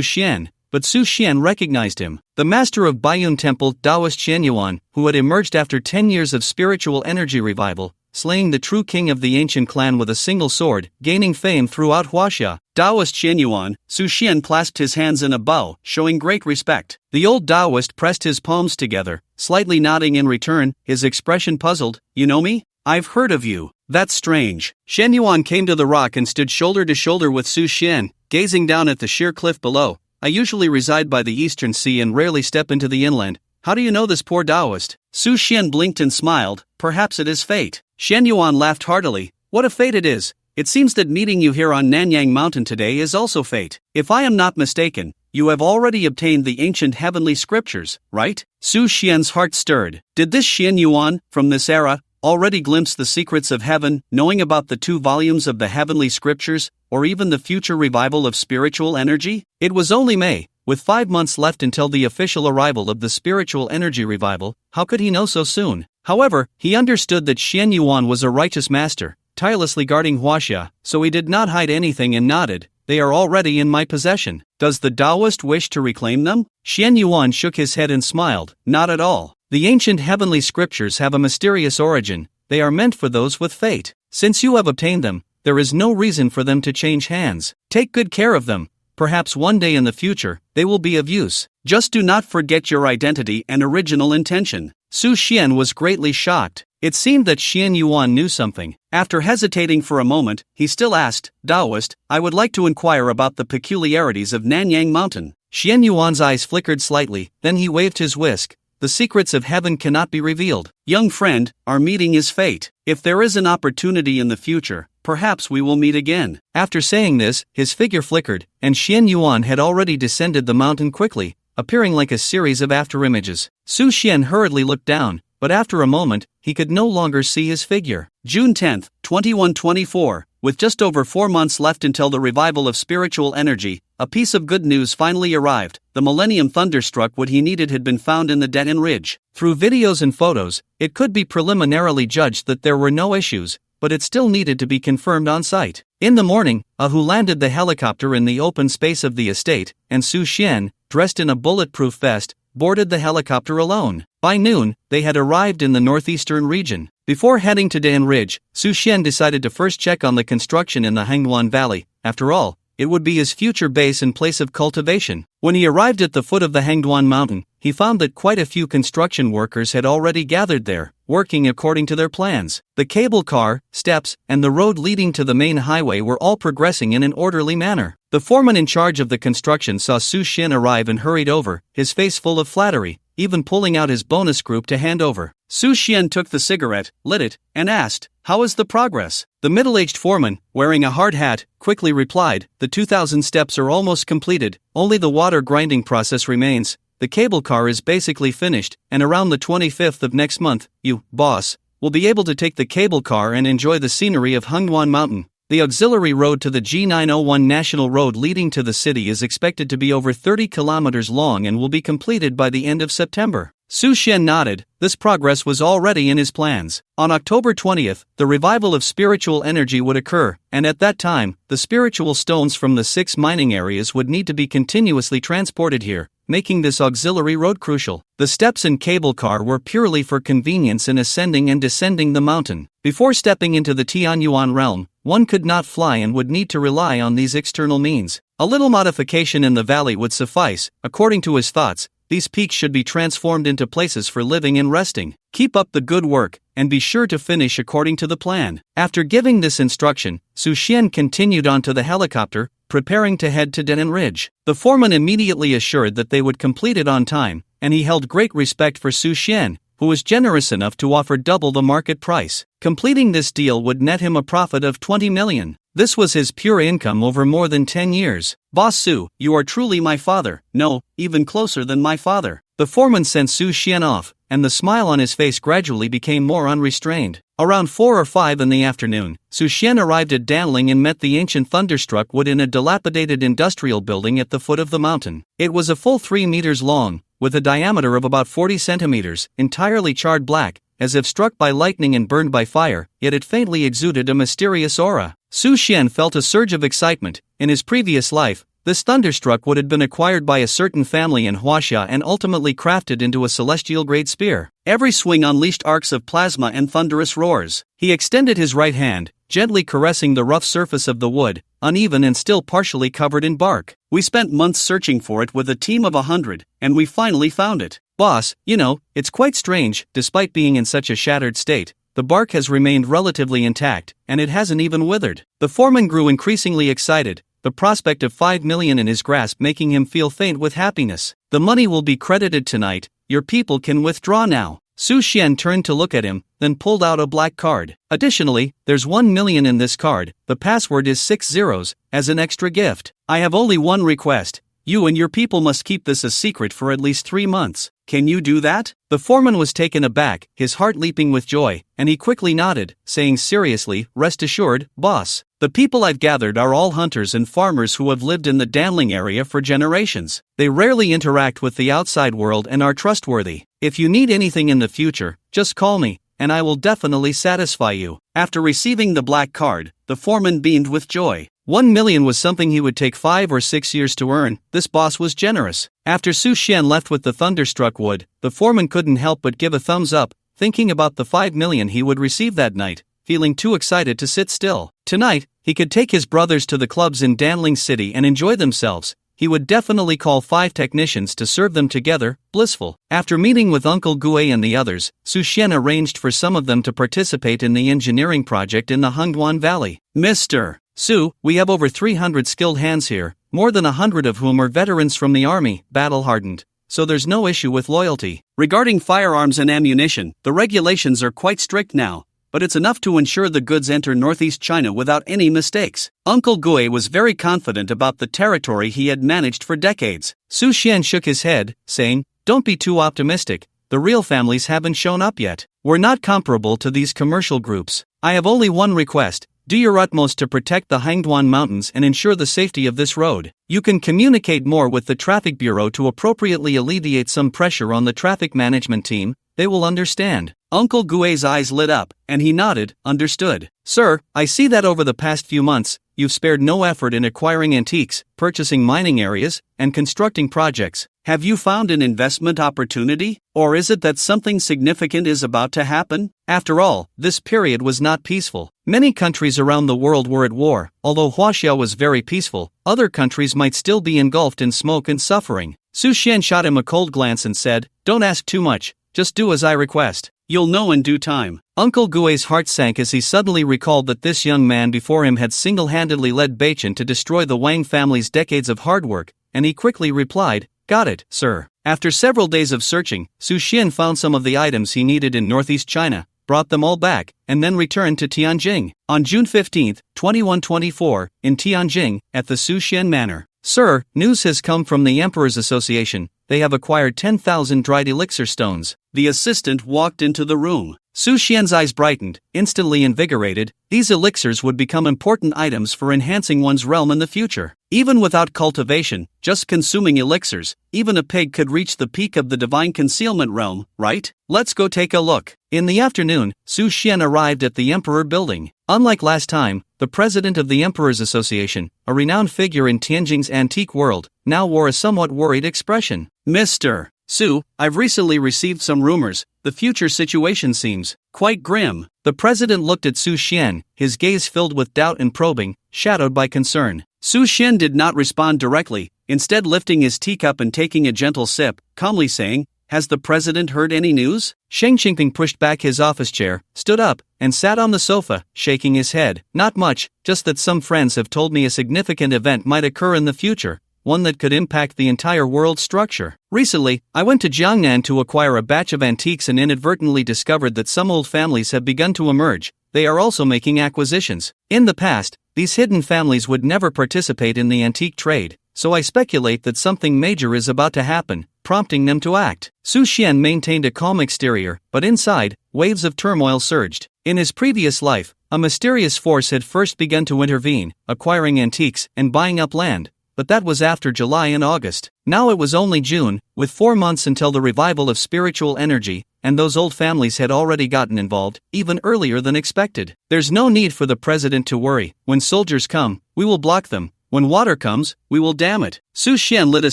Xian, but Su Xian recognized him. The master of Baiyun Temple, Taoist Xianyuan, who had emerged after 10 years of spiritual energy revival, slaying the true king of the ancient clan with a single sword, gaining fame throughout Huaxia. Taoist Xianyuan, Su Xian clasped his hands in a bow, showing great respect. The old Taoist pressed his palms together, slightly nodding in return, his expression puzzled. "You know me? I've heard of you. That's strange." Xianyuan came to the rock and stood shoulder to shoulder with Su Xian, gazing down at the sheer cliff below. "I usually reside by the eastern sea and rarely step into the inland. How do you know this poor Taoist?" Su Xian blinked and smiled. "Perhaps it is fate." Xianyuan laughed heartily. "What a fate it is! It seems that meeting you here on Nanyang Mountain today is also fate. If I am not mistaken, you have already obtained the ancient heavenly scriptures, right?" Su Xian's heart stirred. Did this Xianyuan, from this era, already glimpse the secrets of heaven, knowing about the 2 volumes of the heavenly scriptures, or even the future revival of spiritual energy? It was only May, with 5 months left until the official arrival of the spiritual energy revival. How could he know so soon? However, he understood that Xianyuan was a righteous master, tirelessly guarding Huaxia, so he did not hide anything and nodded. "They are already in my possession. Does the Taoist wish to reclaim them?" Xianyuan shook his head and smiled. "Not at all. The ancient heavenly scriptures have a mysterious origin. They are meant for those with fate. Since you have obtained them, there is no reason for them to change hands. Take good care of them. Perhaps one day in the future, they will be of use. Just do not forget your identity and original intention." Su Xian was greatly shocked. It seemed that Xianyuan knew something. After hesitating for a moment, he still asked, "Taoist, I would like to inquire about the peculiarities of Nanyang Mountain." Xianyuan's eyes flickered slightly, then he waved his whisk. "The secrets of heaven cannot be revealed. Young friend, our meeting is fate. If there is an opportunity in the future, perhaps we will meet again." After saying this, his figure flickered, and Xianyuan had already descended the mountain quickly, appearing like a series of afterimages. Su Xian hurriedly looked down, but after a moment, he could no longer see his figure. June 10, 2124, with just over 4 months left until the revival of spiritual energy, a piece of good news finally arrived. The Millennium Thunderstruck what he needed had been found in the Detan Ridge. Through videos and photos, it could be preliminarily judged that there were no issues, but it still needed to be confirmed on site. In the morning, Ahu landed the helicopter in the open space of the estate, and Su Xian, dressed in a bulletproof vest, boarded the helicopter alone. By noon, they had arrived in the northeastern region. Before heading to Dan Ridge, Su Xian decided to first check on the construction in the Hangguan Valley. After all, it would be his future base and place of cultivation. When he arrived at the foot of the Hangduan Mountain, he found that quite a few construction workers had already gathered there, working according to their plans. The cable car, steps, and the road leading to the main highway were all progressing in an orderly manner. The foreman in charge of the construction saw Su Xian arrive and hurried over, his face full of flattery, even pulling out his bonus group to hand over. Su Xian took the cigarette, lit it, and asked, "How is the progress?" The middle-aged foreman, wearing a hard hat, quickly replied, "The 2,000 steps are almost completed, only the water grinding process remains. The cable car is basically finished, and around the 25th of next month, you, boss, will be able to take the cable car and enjoy the scenery of Hangduan Mountain. The auxiliary road to the G901 National Road leading to the city is expected to be over 30 kilometers long and will be completed by the end of September." Su Xian nodded. This progress was already in his plans. On October 20th, the revival of spiritual energy would occur, and at that time, the spiritual stones from the 6 mining areas would need to be continuously transported here, making this auxiliary road crucial. The steps and cable car were purely for convenience in ascending and descending the mountain. Before stepping into the Tianyuan realm, one could not fly and would need to rely on these external means. A little modification in the valley would suffice. According to his thoughts, these peaks should be transformed into places for living and resting. Keep up the good work, and be sure to finish according to the plan. After giving this instruction, Su Xian continued onto the helicopter, preparing to head to Dan Ridge. The foreman immediately assured that they would complete it on time, and he held great respect for Su Xian, who was generous enough to offer double the market price. Completing this deal would net him a profit of 20 million. This was his pure income over more than 10 years. "Boss Su, you are truly my father, no, even closer than my father." The foreman sent Su Xian off, and the smile on his face gradually became more unrestrained. Around 4 or 5 in the afternoon, Su Xian arrived at Danling and met the ancient Thunderstruck Wood in a dilapidated industrial building at the foot of the mountain. It was a full 3 meters long, with a diameter of about 40 centimeters, entirely charred black, as if struck by lightning and burned by fire, yet it faintly exuded a mysterious aura. Su Xian felt a surge of excitement. In his previous life, this Thunderstruck Wood had been acquired by a certain family in Huaxia and ultimately crafted into a celestial-grade spear. Every swing unleashed arcs of plasma and thunderous roars. He extended his right hand, gently caressing the rough surface of the wood, uneven and still partially covered in bark. "We spent months searching for it with a team of 100, and we finally found it. Boss, you know, it's quite strange, despite being in such a shattered state. The bark has remained relatively intact, and it hasn't even withered." The foreman grew increasingly excited, the prospect of 5 million in his grasp making him feel faint with happiness. "The money will be credited tonight, your people can withdraw now." Su Xian turned to look at him, then pulled out a black card. "Additionally, there's 1 million in this card, the password is 6 zeros, as an extra gift. I have only one request. You and your people must keep this a secret for at least 3 months. Can you do that?" The foreman was taken aback, his heart leaping with joy, and he quickly nodded, saying seriously, "Rest assured, boss. The people I've gathered are all hunters and farmers who have lived in the Danling area for generations. They rarely interact with the outside world and are trustworthy. If you need anything in the future, just call me, and I will definitely satisfy you." After receiving the black card, the foreman beamed with joy. 1 million was something he would take 5 or 6 years to earn. This boss was generous. After Su Xian left with the Thunderstruck Wood, the foreman couldn't help but give a thumbs up, thinking about the 5 million he would receive that night, feeling too excited to sit still. Tonight, he could take his brothers to the clubs in Danling City and enjoy themselves. He would definitely call 5 technicians to serve them together, blissful. After meeting with Uncle Gue and the others, Su Xian arranged for some of them to participate in the engineering project in the Hangduan Valley. "Mr. Su, we have over 300 skilled hands here, more than 100 of whom are veterans from the army, battle-hardened, so there's no issue with loyalty. Regarding firearms and ammunition, the regulations are quite strict now, but it's enough to ensure the goods enter northeast China without any mistakes." Uncle Gue was very confident about the territory he had managed for decades. Su Xian shook his head, saying, "Don't be too optimistic, the real families haven't shown up yet. We're not comparable to these commercial groups. I have only one request. Do your utmost to protect the Hangduan Mountains and ensure the safety of this road. You can communicate more with the Traffic Bureau to appropriately alleviate some pressure on the traffic management team, they will understand." Uncle Gue's eyes lit up, and he nodded, "Understood. Sir, I see that over the past few months, you've spared no effort in acquiring antiques, purchasing mining areas, and constructing projects. Have you found an investment opportunity? Or is it that something significant is about to happen? After all, this period was not peaceful. Many countries around the world were at war. Although Huaxia was very peaceful, other countries might still be engulfed in smoke and suffering. Su Xian shot him a cold glance and said, "Don't ask too much, just do as I request. You'll know in due time." Uncle Gui's heart sank as he suddenly recalled that this young man before him had single-handedly led Beichen to destroy the Wang family's decades of hard work, and he quickly replied, "Got it, sir." After several days of searching, Su Xian found some of the items he needed in northeast China, brought them all back, and then returned to Tianjing. On June 15, 2124, in Tianjing, at the Su Xian Manor. "Sir, news has come from the Emperor's Association. They have acquired 10,000 dried elixir stones." The assistant walked into the room. Su Xian's eyes brightened, instantly invigorated. These elixirs would become important items for enhancing one's realm in the future. Even without cultivation, just consuming elixirs, even a pig could reach the peak of the divine concealment realm, right? Let's go take a look. In the afternoon, Su Xian arrived at the Emperor building. Unlike last time, the president of the Emperor's Association, a renowned figure in Tianjing's antique world, now wore a somewhat worried expression. "Mr. Su, I've recently received some rumors. The future situation seems quite grim." The president looked at Su Xian, his gaze filled with doubt and probing, shadowed by concern. Su Xian did not respond directly, instead lifting his teacup and taking a gentle sip, calmly saying, "Has the president heard any news?" Sheng Qingping pushed back his office chair, stood up, and sat on the sofa, shaking his head. "Not much, just that some friends have told me a significant event might occur in the future, one that could impact the entire world structure. Recently, I went to Jiangnan to acquire a batch of antiques and inadvertently discovered that some old families have begun to emerge. They are also making acquisitions. In the past, these hidden families would never participate in the antique trade, so I speculate that something major is about to happen, prompting them to act." Su Xian maintained a calm exterior, but inside, waves of turmoil surged. In his previous life, a mysterious force had first begun to intervene, acquiring antiques and buying up land. But that was after July and August. Now it was only June, with 4 months until the revival of spiritual energy, and those old families had already gotten involved, even earlier than expected. "There's no need for the president to worry. When soldiers come, we will block them. When water comes, we will dam it." Su Xian lit a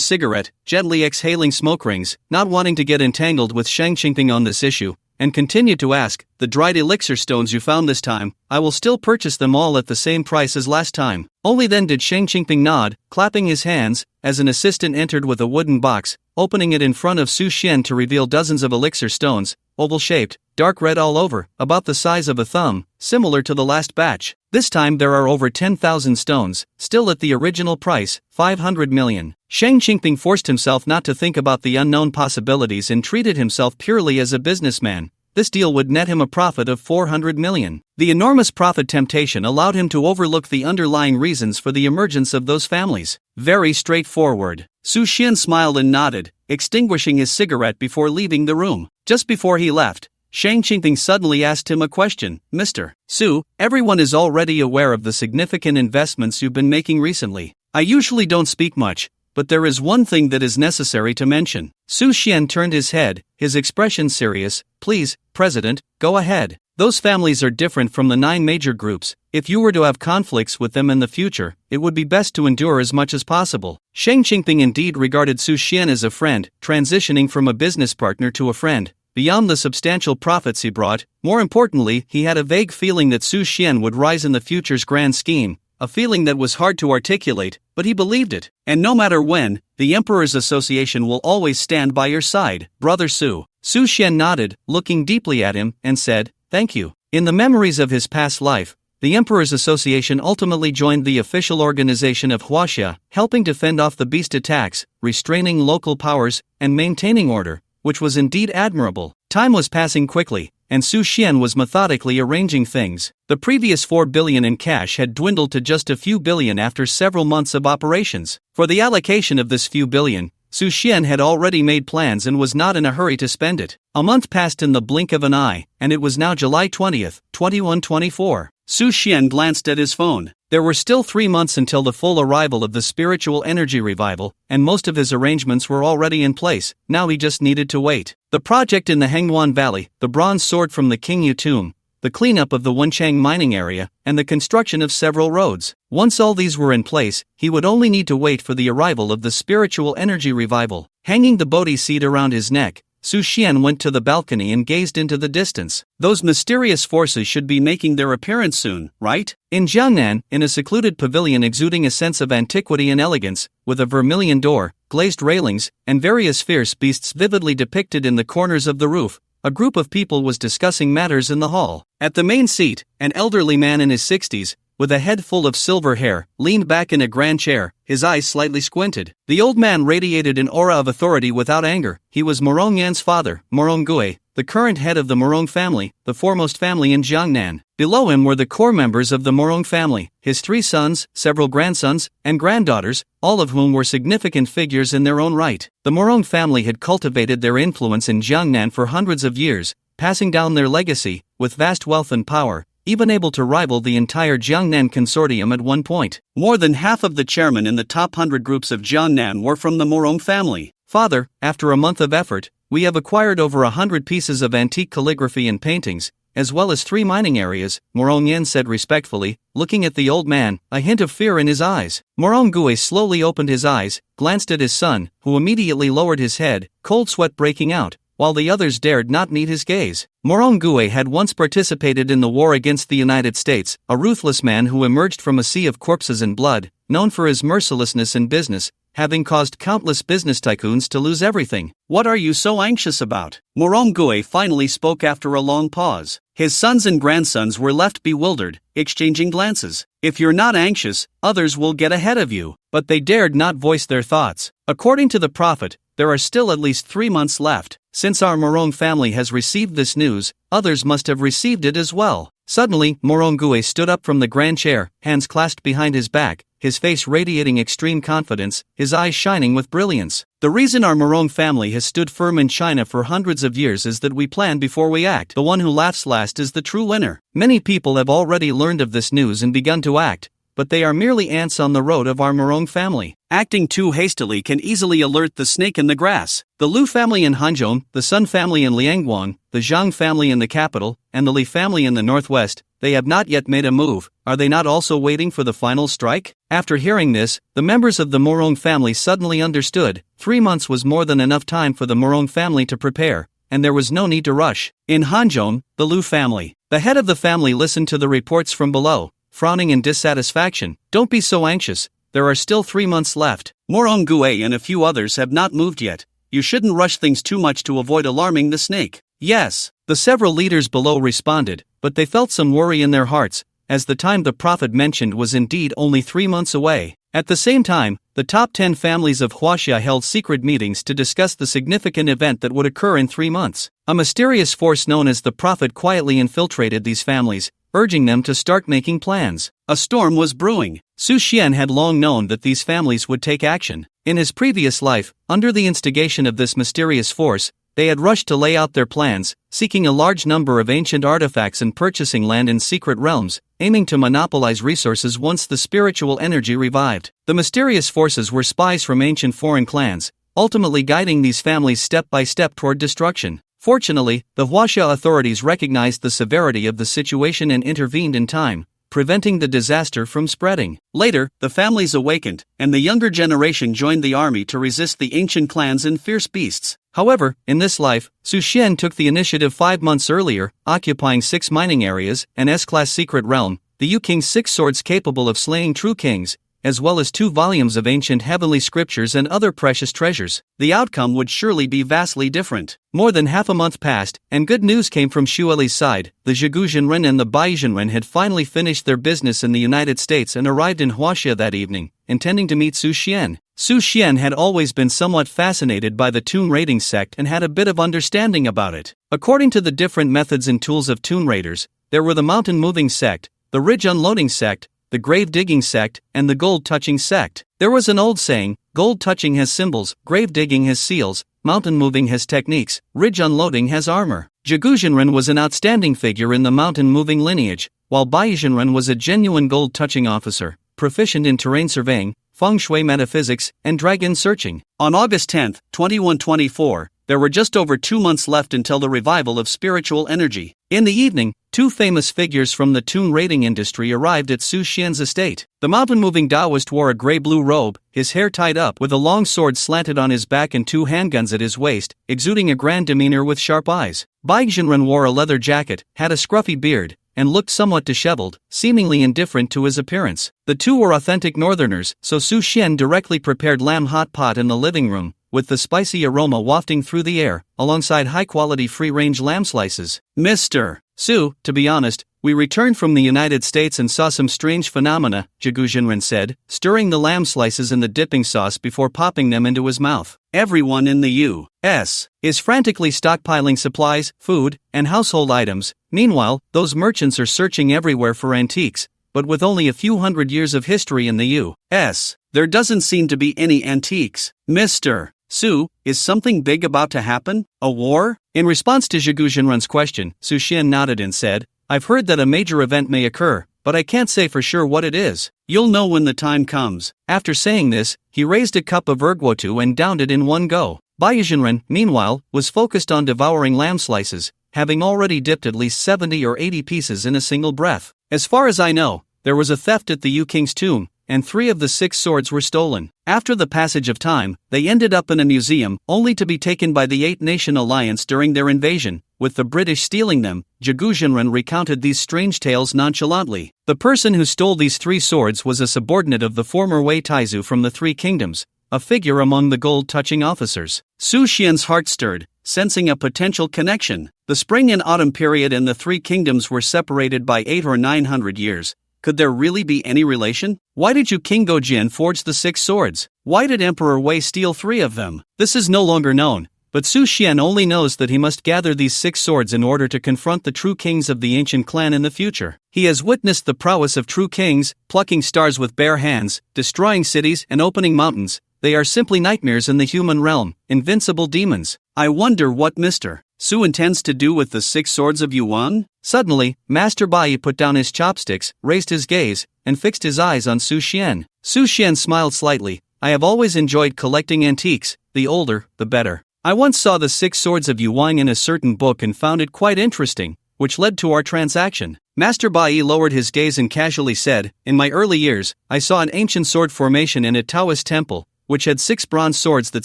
cigarette, gently exhaling smoke rings, not wanting to get entangled with Sheng Qingping on this issue, and continued to ask, "The dried elixir stones you found this time, I will still purchase them all at the same price as last time." Only then did Sheng Qingping nod, clapping his hands, as an assistant entered with a wooden box, opening it in front of Su Xian to reveal dozens of elixir stones, oval-shaped, dark red all over, about the size of a thumb, similar to the last batch. This time there are over 10,000 stones, still at the original price, 500 million. Sheng Qingping forced himself not to think about the unknown possibilities and treated himself purely as a businessman. This deal would net him a profit of 400 million. The enormous profit temptation allowed him to overlook the underlying reasons for the emergence of those families. Very straightforward. Su Xian smiled and nodded, extinguishing his cigarette before leaving the room. Just before he left, Sheng Qingping suddenly asked him a question. "Mr. Su, everyone is already aware of the significant investments you've been making recently. I usually don't speak much, but there is one thing that is necessary to mention." Su Xian turned his head, his expression serious. "Please, President, go ahead. Those families are different from the 9 major groups. If you were to have conflicts with them in the future, it would be best to endure as much as possible." Sheng Qingping indeed regarded Su Xian as a friend, transitioning from a business partner to a friend. Beyond the substantial profits he brought, more importantly, he had a vague feeling that Su Xian would rise in the future's grand scheme, a feeling that was hard to articulate, but he believed it. "And no matter when, the Emperor's Association will always stand by your side, Brother Su." Su Xian nodded, looking deeply at him, and said, "Thank you." In the memories of his past life, the Emperor's Association ultimately joined the official organization of Huaxia, helping to fend off the beast attacks, restraining local powers, and maintaining order, which was indeed admirable. Time was passing quickly, and Su Xian was methodically arranging things. The previous 4 billion in cash had dwindled to just a few billion after several months of operations. For the allocation of this few billion, Su Xian had already made plans and was not in a hurry to spend it. A month passed in the blink of an eye, and it was now July 20th, 2124. Su Xian glanced at his phone. There were still 3 months until the full arrival of the spiritual energy revival, and most of his arrangements were already in place. Now he just needed to wait. The project in the Hengwan Valley, the bronze sword from the Qingyu tomb, the cleanup of the Wenchang mining area, and the construction of several roads. Once all these were in place, he would only need to wait for the arrival of the spiritual energy revival. Hanging the bodhi seed around his neck, Su Xian went to the balcony and gazed into the distance. Those mysterious forces should be making their appearance soon, right? In Jiangnan, in a secluded pavilion exuding a sense of antiquity and elegance, with a vermilion door, glazed railings, and various fierce beasts vividly depicted in the corners of the roof, a group of people was discussing matters in the hall. At the main seat, an elderly man in his 60s, with a head full of silver hair, leaned back in a grand chair, his eyes slightly squinted. The old man radiated an aura of authority without anger. He was Morong Yan's father, Morong Gui, the current head of the Morong family, the foremost family in Jiangnan. Below him were the core members of the Morong family, his 3 sons, several grandsons, and granddaughters, all of whom were significant figures in their own right. The Morong family had cultivated their influence in Jiangnan for hundreds of years, passing down their legacy, with vast wealth and power, even able to rival the entire Jiangnan consortium at one point. More than half of the chairmen in the top 100 groups of Jiangnan were from the Morong family. Father, after a month of effort, we have acquired over 100 pieces of antique calligraphy and paintings, as well as 3 mining areas, Morong Yen said respectfully, looking at the old man, a hint of fear in his eyes. Morong Gui slowly opened his eyes, glanced at his son, who immediately lowered his head, cold sweat breaking out, while the others dared not meet his gaze. Morong Gui had once participated in the war against the United States, a ruthless man who emerged from a sea of corpses and blood, known for his mercilessness in business, having caused countless business tycoons to lose everything. What are you so anxious about? Morong Gui finally spoke after a long pause. His sons and grandsons were left bewildered, exchanging glances. If you're not anxious, others will get ahead of you. But they dared not voice their thoughts. According to the prophet, there are still at least 3 months left. Since our Morong family has received this news, others must have received it as well. Suddenly, Morong Gui stood up from the grand chair, hands clasped behind his back, his face radiating extreme confidence, his eyes shining with brilliance. The reason our Morong family has stood firm in China for hundreds of years is that we plan before we act. The one who laughs last is the true winner. Many people have already learned of this news and begun to act, but they are merely ants on the road of our Morong family. Acting too hastily can easily alert the snake in the grass. The Lu family in Hanzhong, the Sun family in Liangguang, the Zhang family in the capital, and the Li family in the northwest, they have not yet made a move. Are they not also waiting for the final strike? After hearing this, the members of the Morong family suddenly understood. 3 months was more than enough time for the Morong family to prepare, and there was no need to rush. In Hanzhong, the Lu family. The head of the family listened to the reports from below, frowning in dissatisfaction. Don't be so anxious, there are still 3 months left. Morong Gui and a few others have not moved yet. You shouldn't rush things too much to avoid alarming the snake. Yes, the several leaders below responded, but they felt some worry in their hearts, as the time the prophet mentioned was indeed only 3 months away. At the same time, the top 10 families of Huaxia held secret meetings to discuss the significant event that would occur in 3 months. A mysterious force known as the prophet quietly infiltrated these families, urging them to start making plans. A storm was brewing. Su Xian had long known that these families would take action. In his previous life, under the instigation of this mysterious force, they had rushed to lay out their plans, seeking a large number of ancient artifacts and purchasing land in secret realms, aiming to monopolize resources once the spiritual energy revived. The mysterious forces were spies from ancient foreign clans, ultimately guiding these families step by step toward destruction. Fortunately, the Huaxia authorities recognized the severity of the situation and intervened in time, preventing the disaster from spreading. Later, the families awakened, and the younger generation joined the army to resist the ancient clans and fierce beasts. However, in this life, Su Xian took the initiative 5 months earlier, occupying 6 mining areas, an S-class secret realm, the Yu King's 6 swords capable of slaying true kings, as well as 2 volumes of ancient heavenly scriptures and other precious treasures. The outcome would surely be vastly different. More than half a month passed, and good news came from Xueli's side. The Zhiguzhenren and the Baizhenren had finally finished their business in the United States and arrived in Huaxia that evening, intending to meet Su Xian. Su Xian had always been somewhat fascinated by the Toon Raiding sect and had a bit of understanding about it. According to the different methods and tools of Toon Raiders, there were the Mountain Moving sect, the Ridge Unloading sect, the Grave Digging sect, and the Gold Touching sect. There was an old saying, gold touching has symbols, grave digging has seals, mountain moving has techniques, ridge unloading has armor. Zhiguzhenren was an outstanding figure in the mountain moving lineage, while Baizhenren was a genuine gold touching officer, proficient in terrain surveying, feng shui metaphysics, and dragon searching. On August 10, 2124, there were just over 2 months left until the revival of spiritual energy. In the evening, two famous figures from the toon rating industry arrived at Su Xian's estate. The mountain-moving Taoist wore a gray-blue robe, his hair tied up with a long sword slanted on his back and 2 handguns at his waist, exuding a grand demeanor with sharp eyes. Bai Jinren wore a leather jacket, had a scruffy beard, and looked somewhat disheveled, seemingly indifferent to his appearance. The two were authentic northerners, so Su Xian directly prepared lamb hot pot in the living room, with the spicy aroma wafting through the air, alongside high-quality free-range lamb slices. Mr. Su, to be honest, we returned from the United States and saw some strange phenomena, Zhigu Jinren said, stirring the lamb slices in the dipping sauce before popping them into his mouth. Everyone in the U.S. is frantically stockpiling supplies, food, and household items. Meanwhile, those merchants are searching everywhere for antiques, but with only a few hundred years of history in the U.S., there doesn't seem to be any antiques. Mr. Su, is something big about to happen? A war? In response to Zhigu Jinren's question, Su Xian nodded and said, I've heard that a major event may occur, but I can't say for sure what it is. You'll know when the time comes. After saying this, he raised a cup of erguotu and downed it in one go. Bai Jinren, meanwhile, was focused on devouring lamb slices, having already dipped at least 70 or 80 pieces in a single breath. As far as I know, there was a theft at the Yu King's tomb, and 3 of the 6 swords were stolen. After the passage of time, they ended up in a museum, only to be taken by the 8-Nation Alliance during their invasion, with the British stealing them. Zhigu Jinren recounted these strange tales nonchalantly. The person who stole these 3 swords was a subordinate of the former Wei Taizu from the 3 kingdoms, a figure among the gold-touching officers. Su Xian's heart stirred, sensing a potential connection. The spring and autumn period in the 3 kingdoms were separated by 8 or 900 years. Could there really be any relation? Why did Yu King Gojin forge the 6 swords? Why did Emperor Wei steal 3 of them? This is no longer known, but Su Xian only knows that he must gather these 6 swords in order to confront the true kings of the ancient clan in the future. He has witnessed the prowess of true kings, plucking stars with bare hands, destroying cities and opening mountains. They are simply nightmares in the human realm, invincible demons. I wonder what Mr. Su intends to do with the 6 swords of Yuan? Suddenly, Master Bai put down his chopsticks, raised his gaze, and fixed his eyes on Su Xian. Su Xian smiled slightly. I have always enjoyed collecting antiques, the older, the better. I once saw the 6 swords of Yuan in a certain book and found it quite interesting, which led to our transaction. Master Bai lowered his gaze and casually said, In my early years, I saw an ancient sword formation in a Taoist temple, which had 6 bronze swords that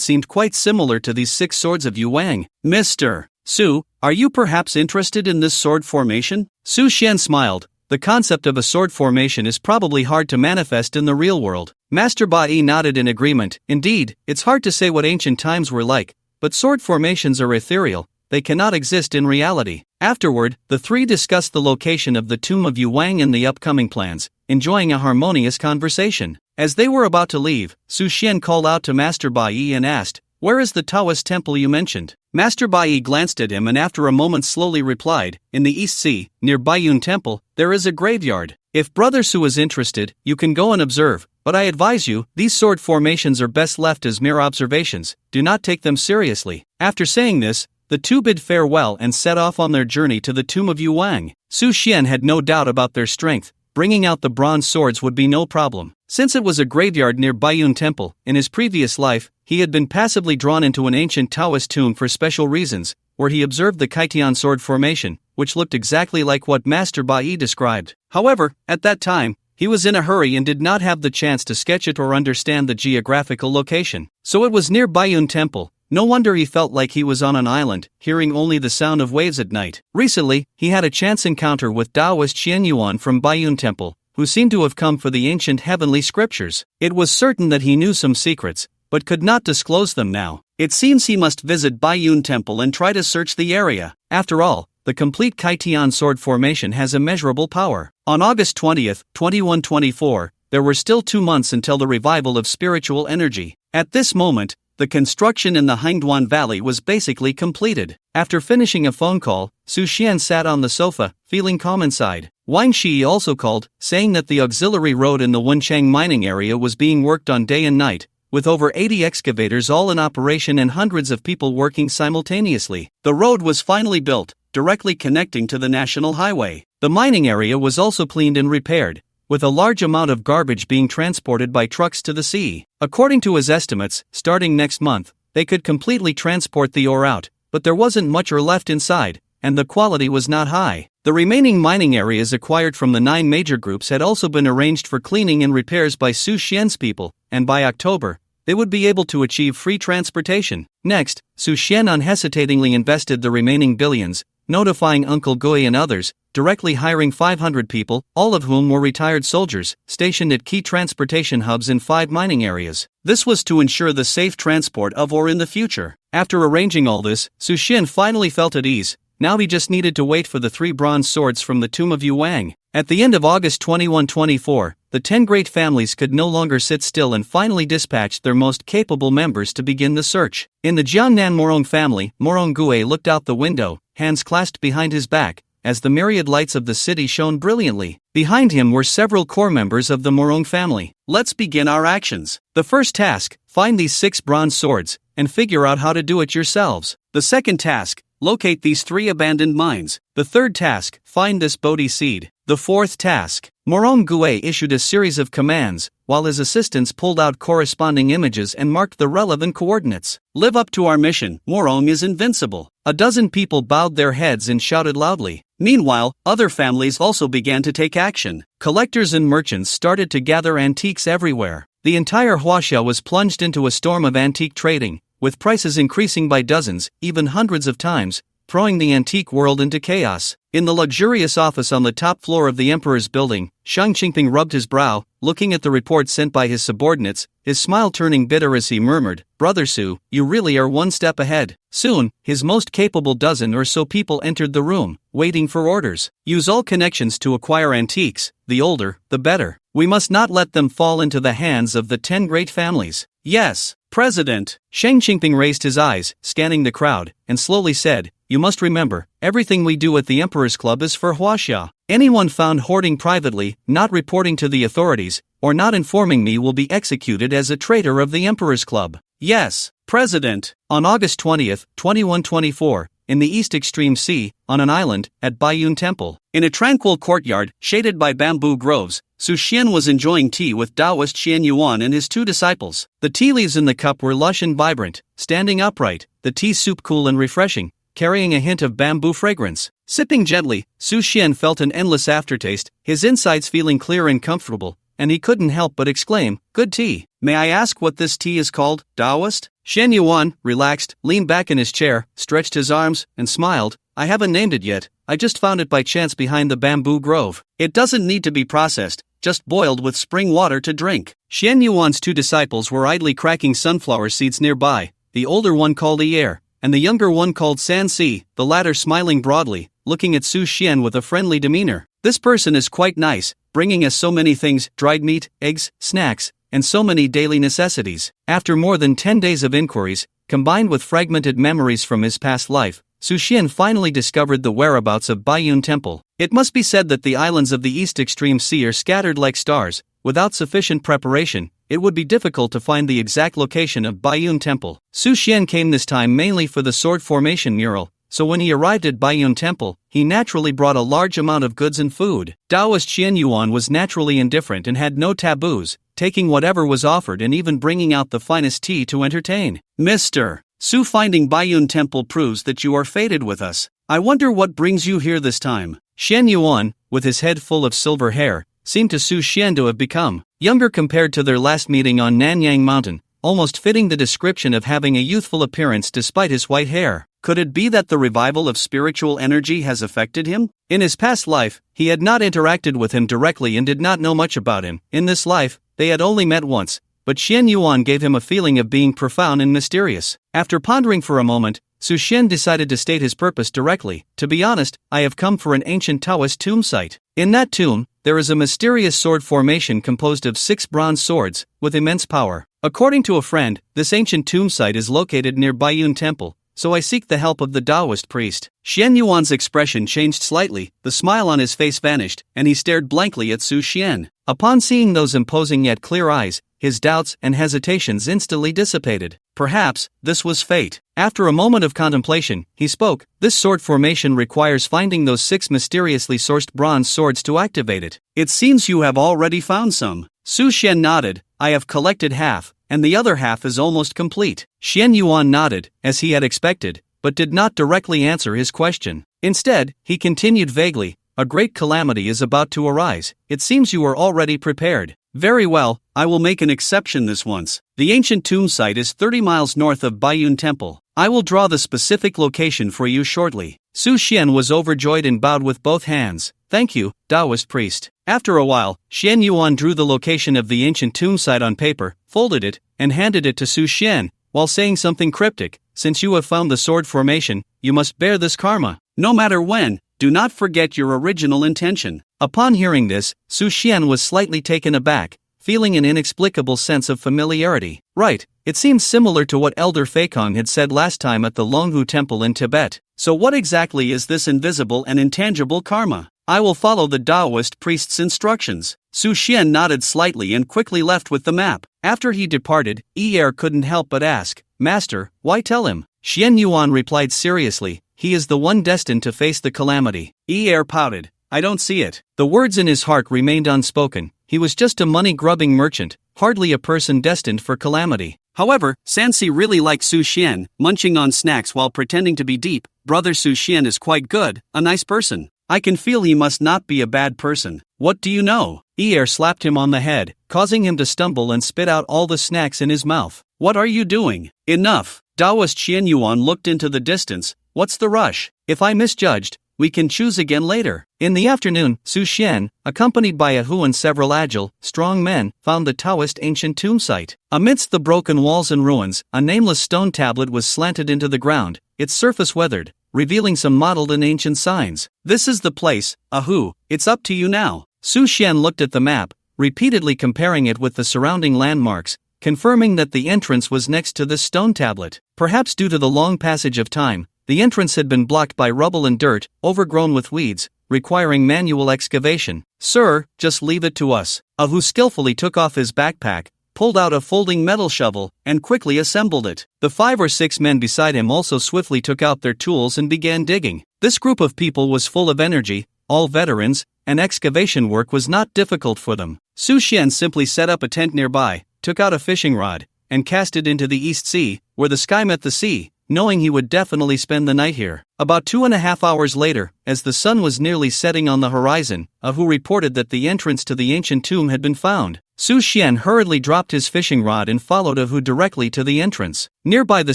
seemed quite similar to these 6 swords of Yuan. Mr. Su, are you perhaps interested in this sword formation? Su Xian smiled. The concept of a sword formation is probably hard to manifest in the real world. Master Bai nodded in agreement. Indeed, it's hard to say what ancient times were like, but sword formations are ethereal. They cannot exist in reality. Afterward, the 3 discussed the location of the tomb of Yuan and the upcoming plans, enjoying a harmonious conversation. As they were about to leave, Su Xian called out to Master Bai and asked, Where is the Taoist temple you mentioned? Master Bai glanced at him and after a moment slowly replied, In the East Sea, near Baiyun Temple, there is a graveyard. If Brother Su is interested, you can go and observe, but I advise you, these sword formations are best left as mere observations, do not take them seriously. After saying this, the 2 bid farewell and set off on their journey to the tomb of Yuan. Su Xian had no doubt about their strength. Bringing out the bronze swords would be no problem. Since it was a graveyard near Baiyun Temple, in his previous life, he had been passively drawn into an ancient Taoist tomb for special reasons, where he observed the Kaitian sword formation, which looked exactly like what Master Bai described. However, at that time, he was in a hurry and did not have the chance to sketch it or understand the geographical location. So it was near Baiyun Temple. No wonder he felt like he was on an island, hearing only the sound of waves at night. Recently, he had a chance encounter with Taoist Qian Yuan from Baiyun Temple, who seemed to have come for the ancient heavenly scriptures. It was certain that he knew some secrets, but could not disclose them now. It seems he must visit Baiyun Temple and try to search the area. After all, the complete Kaitian sword formation has immeasurable power. On August 20th, 2124, there were still 2 months until the revival of spiritual energy. At this moment, the construction in the Hangduan Valley was basically completed. After finishing a phone call, Su Xian sat on the sofa, feeling calm inside. Wang Shi also called, saying that the auxiliary road in the Wenchang mining area was being worked on day and night, with over 80 excavators all in operation and hundreds of people working simultaneously. The road was finally built, directly connecting to the national highway. The mining area was also cleaned and repaired, with a large amount of garbage being transported by trucks to the sea. According to his estimates, starting next month, they could completely transport the ore out, but there wasn't much ore left inside, and the quality was not high. The remaining mining areas acquired from the 9 major groups had also been arranged for cleaning and repairs by Su Xian's people, and by October, they would be able to achieve free transportation. Next, Su Xian unhesitatingly invested the remaining billions, notifying Uncle Gui and others, directly hiring 500 people, all of whom were retired soldiers, stationed at key transportation hubs in 5 mining areas. This was to ensure the safe transport of ore in the future. After arranging all this, Su Xian finally felt at ease. Now he just needed to wait for the 3 bronze swords from the tomb of Yu Wang. At the end of August 2124, the 10 great families could no longer sit still and finally dispatched their most capable members to begin the search. In the Jiangnan Morong family, Morong Gui looked out the window, hands clasped behind his back, as the myriad lights of the city shone brilliantly. Behind him were several core members of the Morong family. Let's begin our actions. The first task, find these 6 bronze swords, and figure out how to do it yourselves. The second task, locate these 3 abandoned mines. The third task, find this bodhi seed. The fourth task, Morong Gui issued a series of commands, while his assistants pulled out corresponding images and marked the relevant coordinates. Live up to our mission, Morong is invincible. A dozen people bowed their heads and shouted loudly. Meanwhile, other families also began to take action. Collectors and merchants started to gather antiques everywhere. The entire Huaxia was plunged into a storm of antique trading, with prices increasing by dozens, even hundreds of times, throwing the antique world into chaos. In the luxurious office on the top floor of the emperor's building, Shang Qingping rubbed his brow, looking at the report sent by his subordinates, his smile turning bitter as he murmured, "Brother Su, you really are one step ahead." Soon, his most capable dozen or so people entered the room, waiting for orders. Use all connections to acquire antiques, the older, the better. We must not let them fall into the hands of the 10 great families. Yes, President. Shang Qingping raised his eyes, scanning the crowd, and slowly said, "You must remember, everything we do at the Emperor's Club is for Huaxia. Anyone found hoarding privately, not reporting to the authorities, or not informing me will be executed as a traitor of the Emperor's Club." Yes, President. On August 20th, 2124, in the East Extreme Sea, on an island, at Baiyun Temple, in a tranquil courtyard, shaded by bamboo groves, Su Xian was enjoying tea with Taoist Xian Yuan and his 2 disciples. The tea leaves in the cup were lush and vibrant, standing upright, the tea soup cool and refreshing, carrying a hint of bamboo fragrance. Sipping gently, Su Xian felt an endless aftertaste, his insides feeling clear and comfortable, and he couldn't help but exclaim, "Good tea. May I ask what this tea is called, Taoist?" Xian Yuan, relaxed, leaned back in his chair, stretched his arms, and smiled. "I haven't named it yet, I just found it by chance behind the bamboo grove. It doesn't need to be processed, just boiled with spring water to drink." Xian Yuan's 2 disciples were idly cracking sunflower seeds nearby, the older one called Yi, and the younger one called San Si, the latter smiling broadly, looking at Su Xian with a friendly demeanor. "This person is quite nice, bringing us so many things, dried meat, eggs, snacks, and so many daily necessities." After more than 10 days of inquiries, combined with fragmented memories from his past life, Su Xian finally discovered the whereabouts of Baiyun Temple. It must be said that the islands of the East Extreme Sea are scattered like stars. Without sufficient preparation, it would be difficult to find the exact location of Baiyun Temple. Su Xian came this time mainly for the sword formation mural, so when he arrived at Baiyun Temple, he naturally brought a large amount of goods and food. Taoist Xian Yuan was naturally indifferent and had no taboos, taking whatever was offered and even bringing out the finest tea to entertain. "Mr. Su, finding Baiyun Temple proves that you are fated with us. I wonder what brings you here this time." Xian Yuan, with his head full of silver hair, seemed to Su Xian to have become younger compared to their last meeting on Nanyang Mountain, almost fitting the description of having a youthful appearance despite his white hair. Could it be that the revival of spiritual energy has affected him? In his past life, he had not interacted with him directly and did not know much about him. In this life, they had only met once, but Xian Yuan gave him a feeling of being profound and mysterious. After pondering for a moment, Su Xian decided to state his purpose directly. "To be honest, I have come for an ancient Taoist tomb site. In that tomb, there is a mysterious sword formation composed of 6 bronze swords, with immense power. According to a friend, this ancient tomb site is located near Baiyun Temple, so I seek the help of the Taoist priest." Xian Yuan's expression changed slightly, the smile on his face vanished, and he stared blankly at Su Xian. Upon seeing those imposing yet clear eyes, his doubts and hesitations instantly dissipated. Perhaps, this was fate. After a moment of contemplation, he spoke. "This sword formation requires finding those 6 mysteriously sourced bronze swords to activate it. It seems you have already found some." Su Xian nodded. I have collected half, and the other half is almost complete. Xian Yuan nodded, as he had expected, but did not directly answer his question. Instead, he continued vaguely, a great calamity is about to arise. It seems you are already prepared. Very well, I will make an exception this once. The ancient tomb site is 30 miles north of Baiyun Temple. I will draw the specific location for you shortly. Su Xian was overjoyed and bowed with both hands. Thank you, Taoist priest. After a while, Xian Yuan drew the location of the ancient tomb site on paper, folded it, and handed it to Su Xian, while saying something cryptic. Since you have found the sword formation, you must bear this karma. No matter when, do not forget your original intention. Upon hearing this, Su Xian was slightly taken aback, feeling an inexplicable sense of familiarity. Right, it seems similar to what Elder Feikong had said last time at the Longhu Temple in Tibet. So what exactly is this invisible and intangible karma? I will follow the Taoist priest's instructions. Su Xian nodded slightly and quickly left with the map. After he departed, Er couldn't help but ask, Master, why tell him? Xian Yuan replied seriously, he is the one destined to face the calamity. Er pouted, I don't see it. The words in his heart remained unspoken. He was just a money-grubbing merchant, hardly a person destined for calamity. However, Sansi really liked Su Xian, munching on snacks while pretending to be deep. Brother Su Xian is quite good, a nice person. I can feel he must not be a bad person. What do you know? Er slapped him on the head, causing him to stumble and spit out all the snacks in his mouth. What are you doing? Enough. Taoist Xian Yuan looked into the distance. What's the rush? If I misjudged, we can choose again later. In the afternoon, Su Xian, accompanied by Ahu and several agile, strong men, found the Taoist ancient tomb site. Amidst the broken walls and ruins, a nameless stone tablet was slanted into the ground, its surface weathered, revealing some mottled and ancient signs. This is the place, Ahu, it's up to you now. Su Xian looked at the map, repeatedly comparing it with the surrounding landmarks, confirming that the entrance was next to this stone tablet. Perhaps due to the long passage of time, the entrance had been blocked by rubble and dirt, overgrown with weeds, requiring manual excavation. Sir, just leave it to us. Ahu skillfully took off his backpack, pulled out a folding metal shovel, and quickly assembled it. The 5 or 6 men beside him also swiftly took out their tools and began digging. This group of people was full of energy, all veterans, and excavation work was not difficult for them. Su Xian simply set up a tent nearby, took out a fishing rod, and cast it into the East Sea, where the sky met the sea, knowing he would definitely spend the night here. About 2.5 hours later, as the sun was nearly setting on the horizon, Ahu reported that the entrance to the ancient tomb had been found. Su Xian hurriedly dropped his fishing rod and followed Ahu directly to the entrance. Nearby the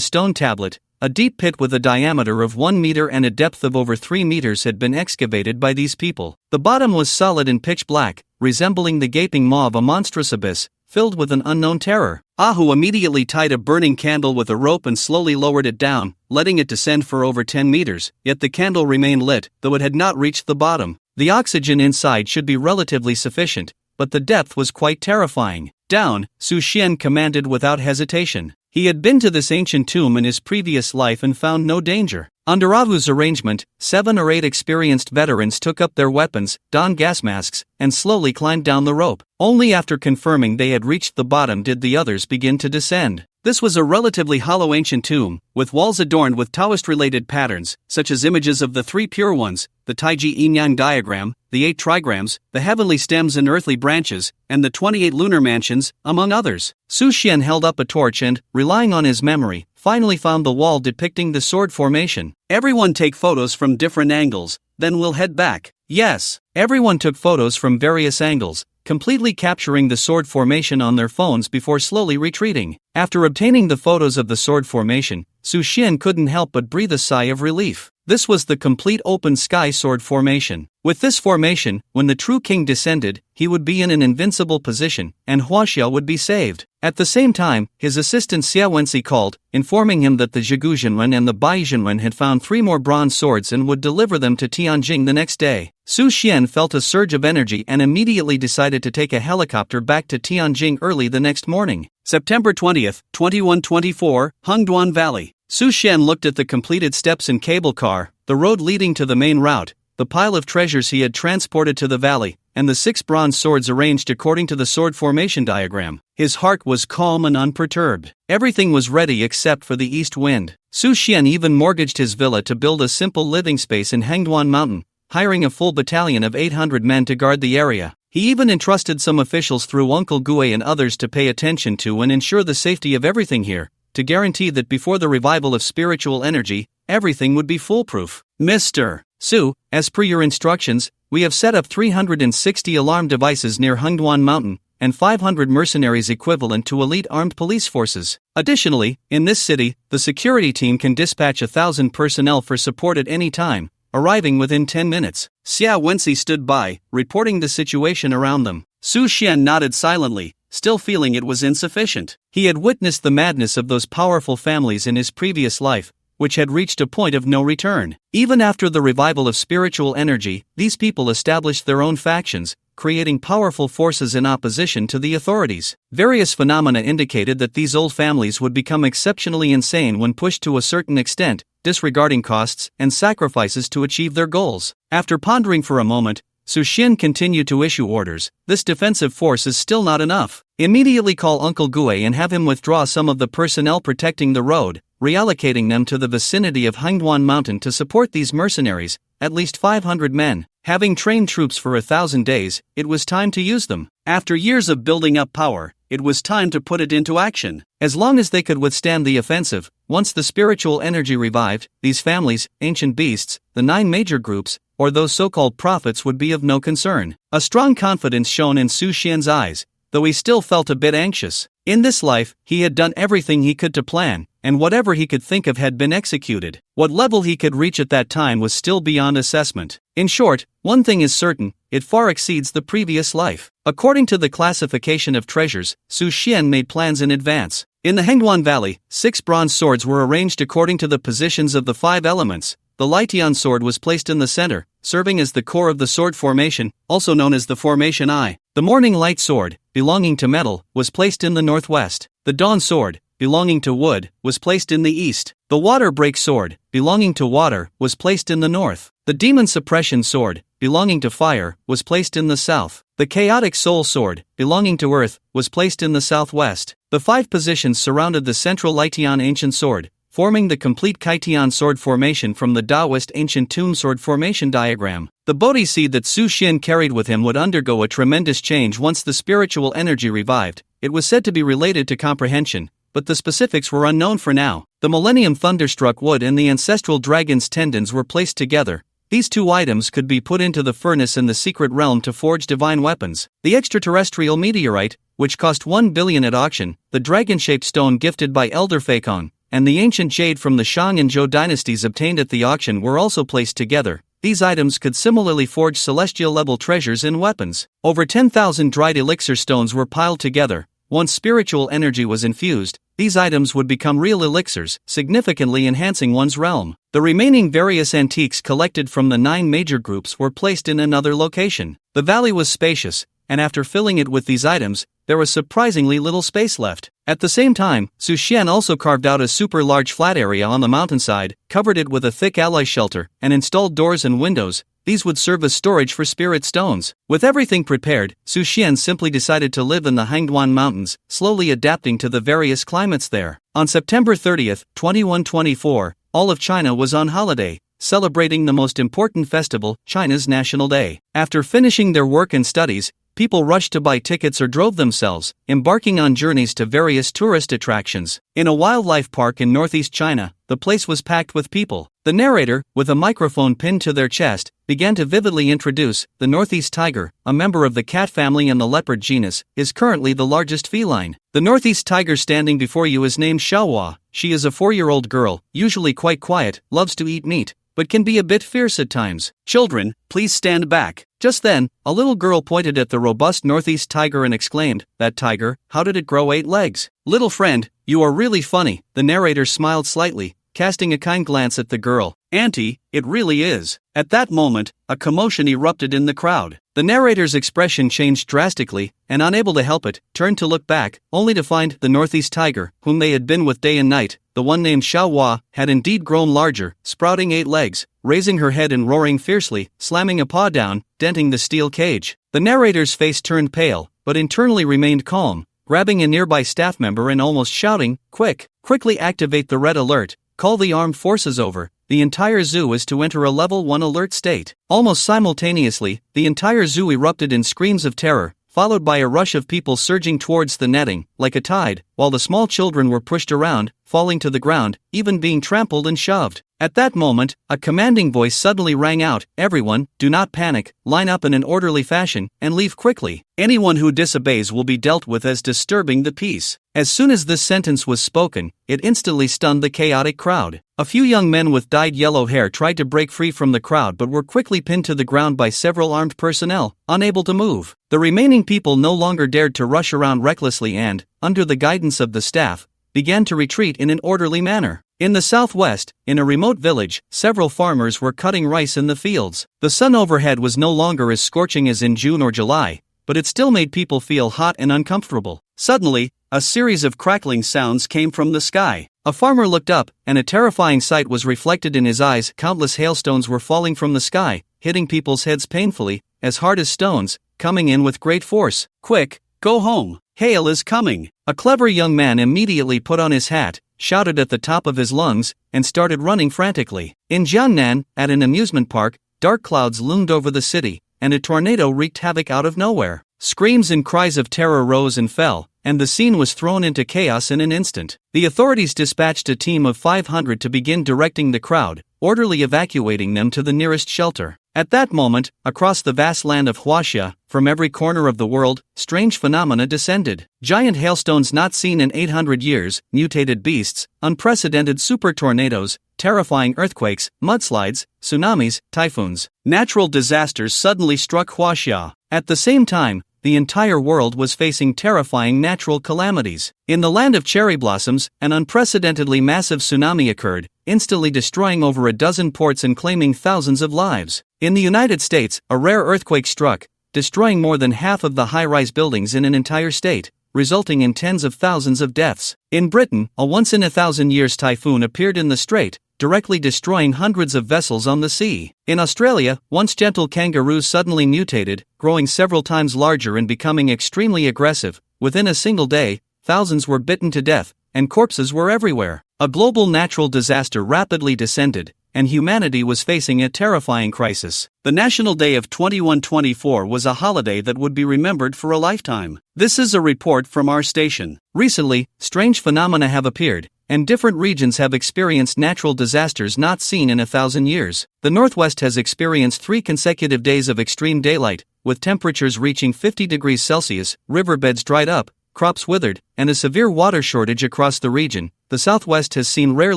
stone tablet, a deep pit with a diameter of 1 meter and a depth of over 3 meters had been excavated by these people. The bottom was solid and pitch black, resembling the gaping maw of a monstrous abyss, filled with an unknown terror. Ahu immediately tied a burning candle with a rope and slowly lowered it down, letting it descend for over 10 meters, yet the candle remained lit, though it had not reached the bottom. The oxygen inside should be relatively sufficient, but the depth was quite terrifying. Down, Su Xian commanded without hesitation. He had been to this ancient tomb in his previous life and found no danger. Under Ahu's arrangement, 7 or 8 experienced veterans took up their weapons, donned gas masks, and slowly climbed down the rope. Only after confirming they had reached the bottom did the others begin to descend. This was a relatively hollow ancient tomb, with walls adorned with Taoist-related patterns, such as images of the 3 pure ones, the Taiji Yin-Yang diagram, the 8 trigrams, the heavenly stems and earthly branches, and the 28 lunar mansions, among others. Su Xian held up a torch and, relying on his memory, finally found the wall depicting the sword formation. Everyone take photos from different angles, then we'll head back. Yes, everyone took photos from various angles, completely capturing the sword formation on their phones before slowly retreating. After obtaining the photos of the sword formation, Su Xian couldn't help but breathe a sigh of relief. This was the complete open sky sword formation. With this formation, when the true king descended, he would be in an invincible position, and Huaxia would be saved. At the same time, his assistant Xia Wenxi called, informing him that the Zhigu Zhenwen and the Bai Zhenwen had found 3 more bronze swords and would deliver them to Tianjing the next day. Su Xian felt a surge of energy and immediately decided to take a helicopter back to Tianjing early the next morning. September 20th, 2124, Hengduan Valley. Su Xian looked at the completed steps and cable car, the road leading to the main route, the pile of treasures he had transported to the valley, and the 6 bronze swords arranged according to the sword formation diagram. His heart was calm and unperturbed. Everything was ready except for the east wind. Su Xian even mortgaged his villa to build a simple living space in Hengduan Mountain, hiring a full battalion of 800 men to guard the area. He even entrusted some officials through Uncle Gue and others to pay attention to and ensure the safety of everything here, to guarantee that before the revival of spiritual energy, everything would be foolproof. Mr. Su, as per your instructions, we have set up 360 alarm devices near Hengduan Mountain, and 500 mercenaries equivalent to elite armed police forces. Additionally, in this city, the security team can dispatch 1,000 personnel for support at any time, arriving within 10 minutes. Xia Wenxi stood by, reporting the situation around them. Su Xian nodded silently, still feeling it was insufficient. He had witnessed the madness of those powerful families in his previous life, which had reached a point of no return. Even after the revival of spiritual energy, these people established their own factions, creating powerful forces in opposition to the authorities. Various phenomena indicated that these old families would become exceptionally insane when pushed to a certain extent, disregarding costs and sacrifices to achieve their goals. After pondering for a moment, Su Xin continued to issue orders. This defensive force is still not enough. Immediately call Uncle Gue and have him withdraw some of the personnel protecting the road, reallocating them to the vicinity of Hengduan Mountain to support these mercenaries, at least 500 men. Having trained troops for 1,000 days, it was time to use them. After years of building up power, it was time to put it into action. As long as they could withstand the offensive, once the spiritual energy revived, these families, ancient beasts, the 9 major groups, or those so-called prophets would be of no concern. A strong confidence shone in Su Xian's eyes, though he still felt a bit anxious. In this life, he had done everything he could to plan, and whatever he could think of had been executed. What level he could reach at that time was still beyond assessment. In short, one thing is certain, it far exceeds the previous life. According to the classification of treasures, Su Xian made plans in advance. In the Hengduan Valley, 6 bronze swords were arranged according to the positions of the 5 elements. The Lietian sword was placed in the center, serving as the core of the sword formation, also known as the formation I. The morning light sword, belonging to metal, was placed in the northwest. The dawn sword, belonging to wood, was placed in the east. The water break sword, belonging to water, was placed in the north. The demon suppression sword, belonging to fire, was placed in the south. The chaotic soul sword, belonging to earth, was placed in the southwest. The 5 positions surrounded the central Lietian ancient sword, forming the complete Kaitian sword formation from the Taoist ancient tomb sword formation diagram. The bodhi seed that Su Xin carried with him would undergo a tremendous change once the spiritual energy revived. It was said to be related to comprehension, but the specifics were unknown for now. The Millennium Thunderstruck wood and the ancestral dragon's tendons were placed together. These 2 items could be put into the furnace in the secret realm to forge divine weapons. The extraterrestrial meteorite, which cost 1 billion at auction, the dragon-shaped stone gifted by Elder Fakon, and the ancient jade from the Shang and Zhou dynasties obtained at the auction were also placed together. These items could similarly forge celestial-level treasures in weapons. Over 10,000 dried elixir stones were piled together. Once spiritual energy was infused, these items would become real elixirs, significantly enhancing one's realm. The remaining various antiques collected from the 9 major groups were placed in another location. The valley was spacious, and after filling it with these items, there was surprisingly little space left. At the same time, Su Xian also carved out a super large flat area on the mountainside, covered it with a thick alloy shelter, and installed doors and windows. These would serve as storage for spirit stones. With everything prepared, Su Xian simply decided to live in the Hengduan Mountains, slowly adapting to the various climates there. On September 30th, 2124, all of China was on holiday, celebrating the most important festival, China's National Day. After finishing their work and studies, people rushed to buy tickets or drove themselves, embarking on journeys to various tourist attractions. In a wildlife park in northeast China, the place was packed with people. The narrator, with a microphone pinned to their chest, began to vividly introduce the northeast tiger, a member of the cat family and the leopard genus, is currently the largest feline. The northeast tiger standing before you is named Xiaohua. She is a 4-year-old girl, usually quite quiet, loves to eat meat, but can be a bit fierce at times. Children, please stand back. Just then, a little girl pointed at the robust northeast tiger and exclaimed, "That tiger, how did it grow 8 legs?" "Little friend, you are really funny," the narrator smiled slightly, casting a kind glance at the girl. "Auntie, it really is." At that moment, a commotion erupted in the crowd. The narrator's expression changed drastically, and unable to help it, turned to look back, only to find the northeast tiger, whom they had been with day and night, the one named Xiaohua, had indeed grown larger, sprouting 8 legs, raising her head and roaring fiercely, slamming a paw down, denting the steel cage. The narrator's face turned pale, but internally remained calm, grabbing a nearby staff member and almost shouting, "Quickly activate the red alert, call the armed forces over, the entire zoo is to enter a level 1 alert state. Almost simultaneously, the entire zoo erupted in screams of terror, followed by a rush of people surging towards the netting, like a tide, while the small children were pushed around, falling to the ground, even being trampled and shoved. At that moment, a commanding voice suddenly rang out, "Everyone, do not panic, line up in an orderly fashion, and leave quickly. Anyone who disobeys will be dealt with as disturbing the peace." As soon as this sentence was spoken, it instantly stunned the chaotic crowd. A few young men with dyed yellow hair tried to break free from the crowd but were quickly pinned to the ground by several armed personnel, unable to move. The remaining people no longer dared to rush around recklessly and, under the guidance of the staff, began to retreat in an orderly manner. In the southwest, in a remote village, several farmers were cutting rice in the fields. The sun overhead was no longer as scorching as in June or July, but it still made people feel hot and uncomfortable. Suddenly, a series of crackling sounds came from the sky. A farmer looked up, and a terrifying sight was reflected in his eyes. Countless hailstones were falling from the sky, hitting people's heads painfully, as hard as stones, coming in with great force. "Quick, go home. Hail is coming." A clever young man immediately put on his hat, shouted at the top of his lungs, and started running frantically. In Jiangnan, at an amusement park, dark clouds loomed over the city, and a tornado wreaked havoc out of nowhere. Screams and cries of terror rose and fell, and the scene was thrown into chaos in an instant. The authorities dispatched a team of 500 to begin directing the crowd, orderly evacuating them to the nearest shelter. At that moment, across the vast land of Huaxia, from every corner of the world, strange phenomena descended. Giant hailstones not seen in 800 years, mutated beasts, unprecedented super tornadoes, terrifying earthquakes, mudslides, tsunamis, typhoons. Natural disasters suddenly struck Huaxia. At the same time, the entire world was facing terrifying natural calamities. In the land of cherry blossoms, an unprecedentedly massive tsunami occurred, instantly destroying over a dozen ports and claiming thousands of lives. In the United States, a rare earthquake struck, destroying more than half of the high-rise buildings in an entire state, resulting in tens of thousands of deaths. In Britain, a once-in-a-thousand-years typhoon appeared in the strait, directly destroying hundreds of vessels on the sea. In Australia, once gentle kangaroos suddenly mutated, growing several times larger and becoming extremely aggressive. Within a single day, thousands were bitten to death, and corpses were everywhere. A global natural disaster rapidly descended, and humanity was facing a terrifying crisis. The National Day of 2124 was a holiday that would be remembered for a lifetime. This is a report from our station. Recently, strange phenomena have appeared, and different regions have experienced natural disasters not seen in 1,000 years. The Northwest has experienced 3 consecutive days of extreme daylight, with temperatures reaching 50 degrees Celsius, riverbeds dried up, crops withered, and a severe water shortage across the region. The Southwest has seen rare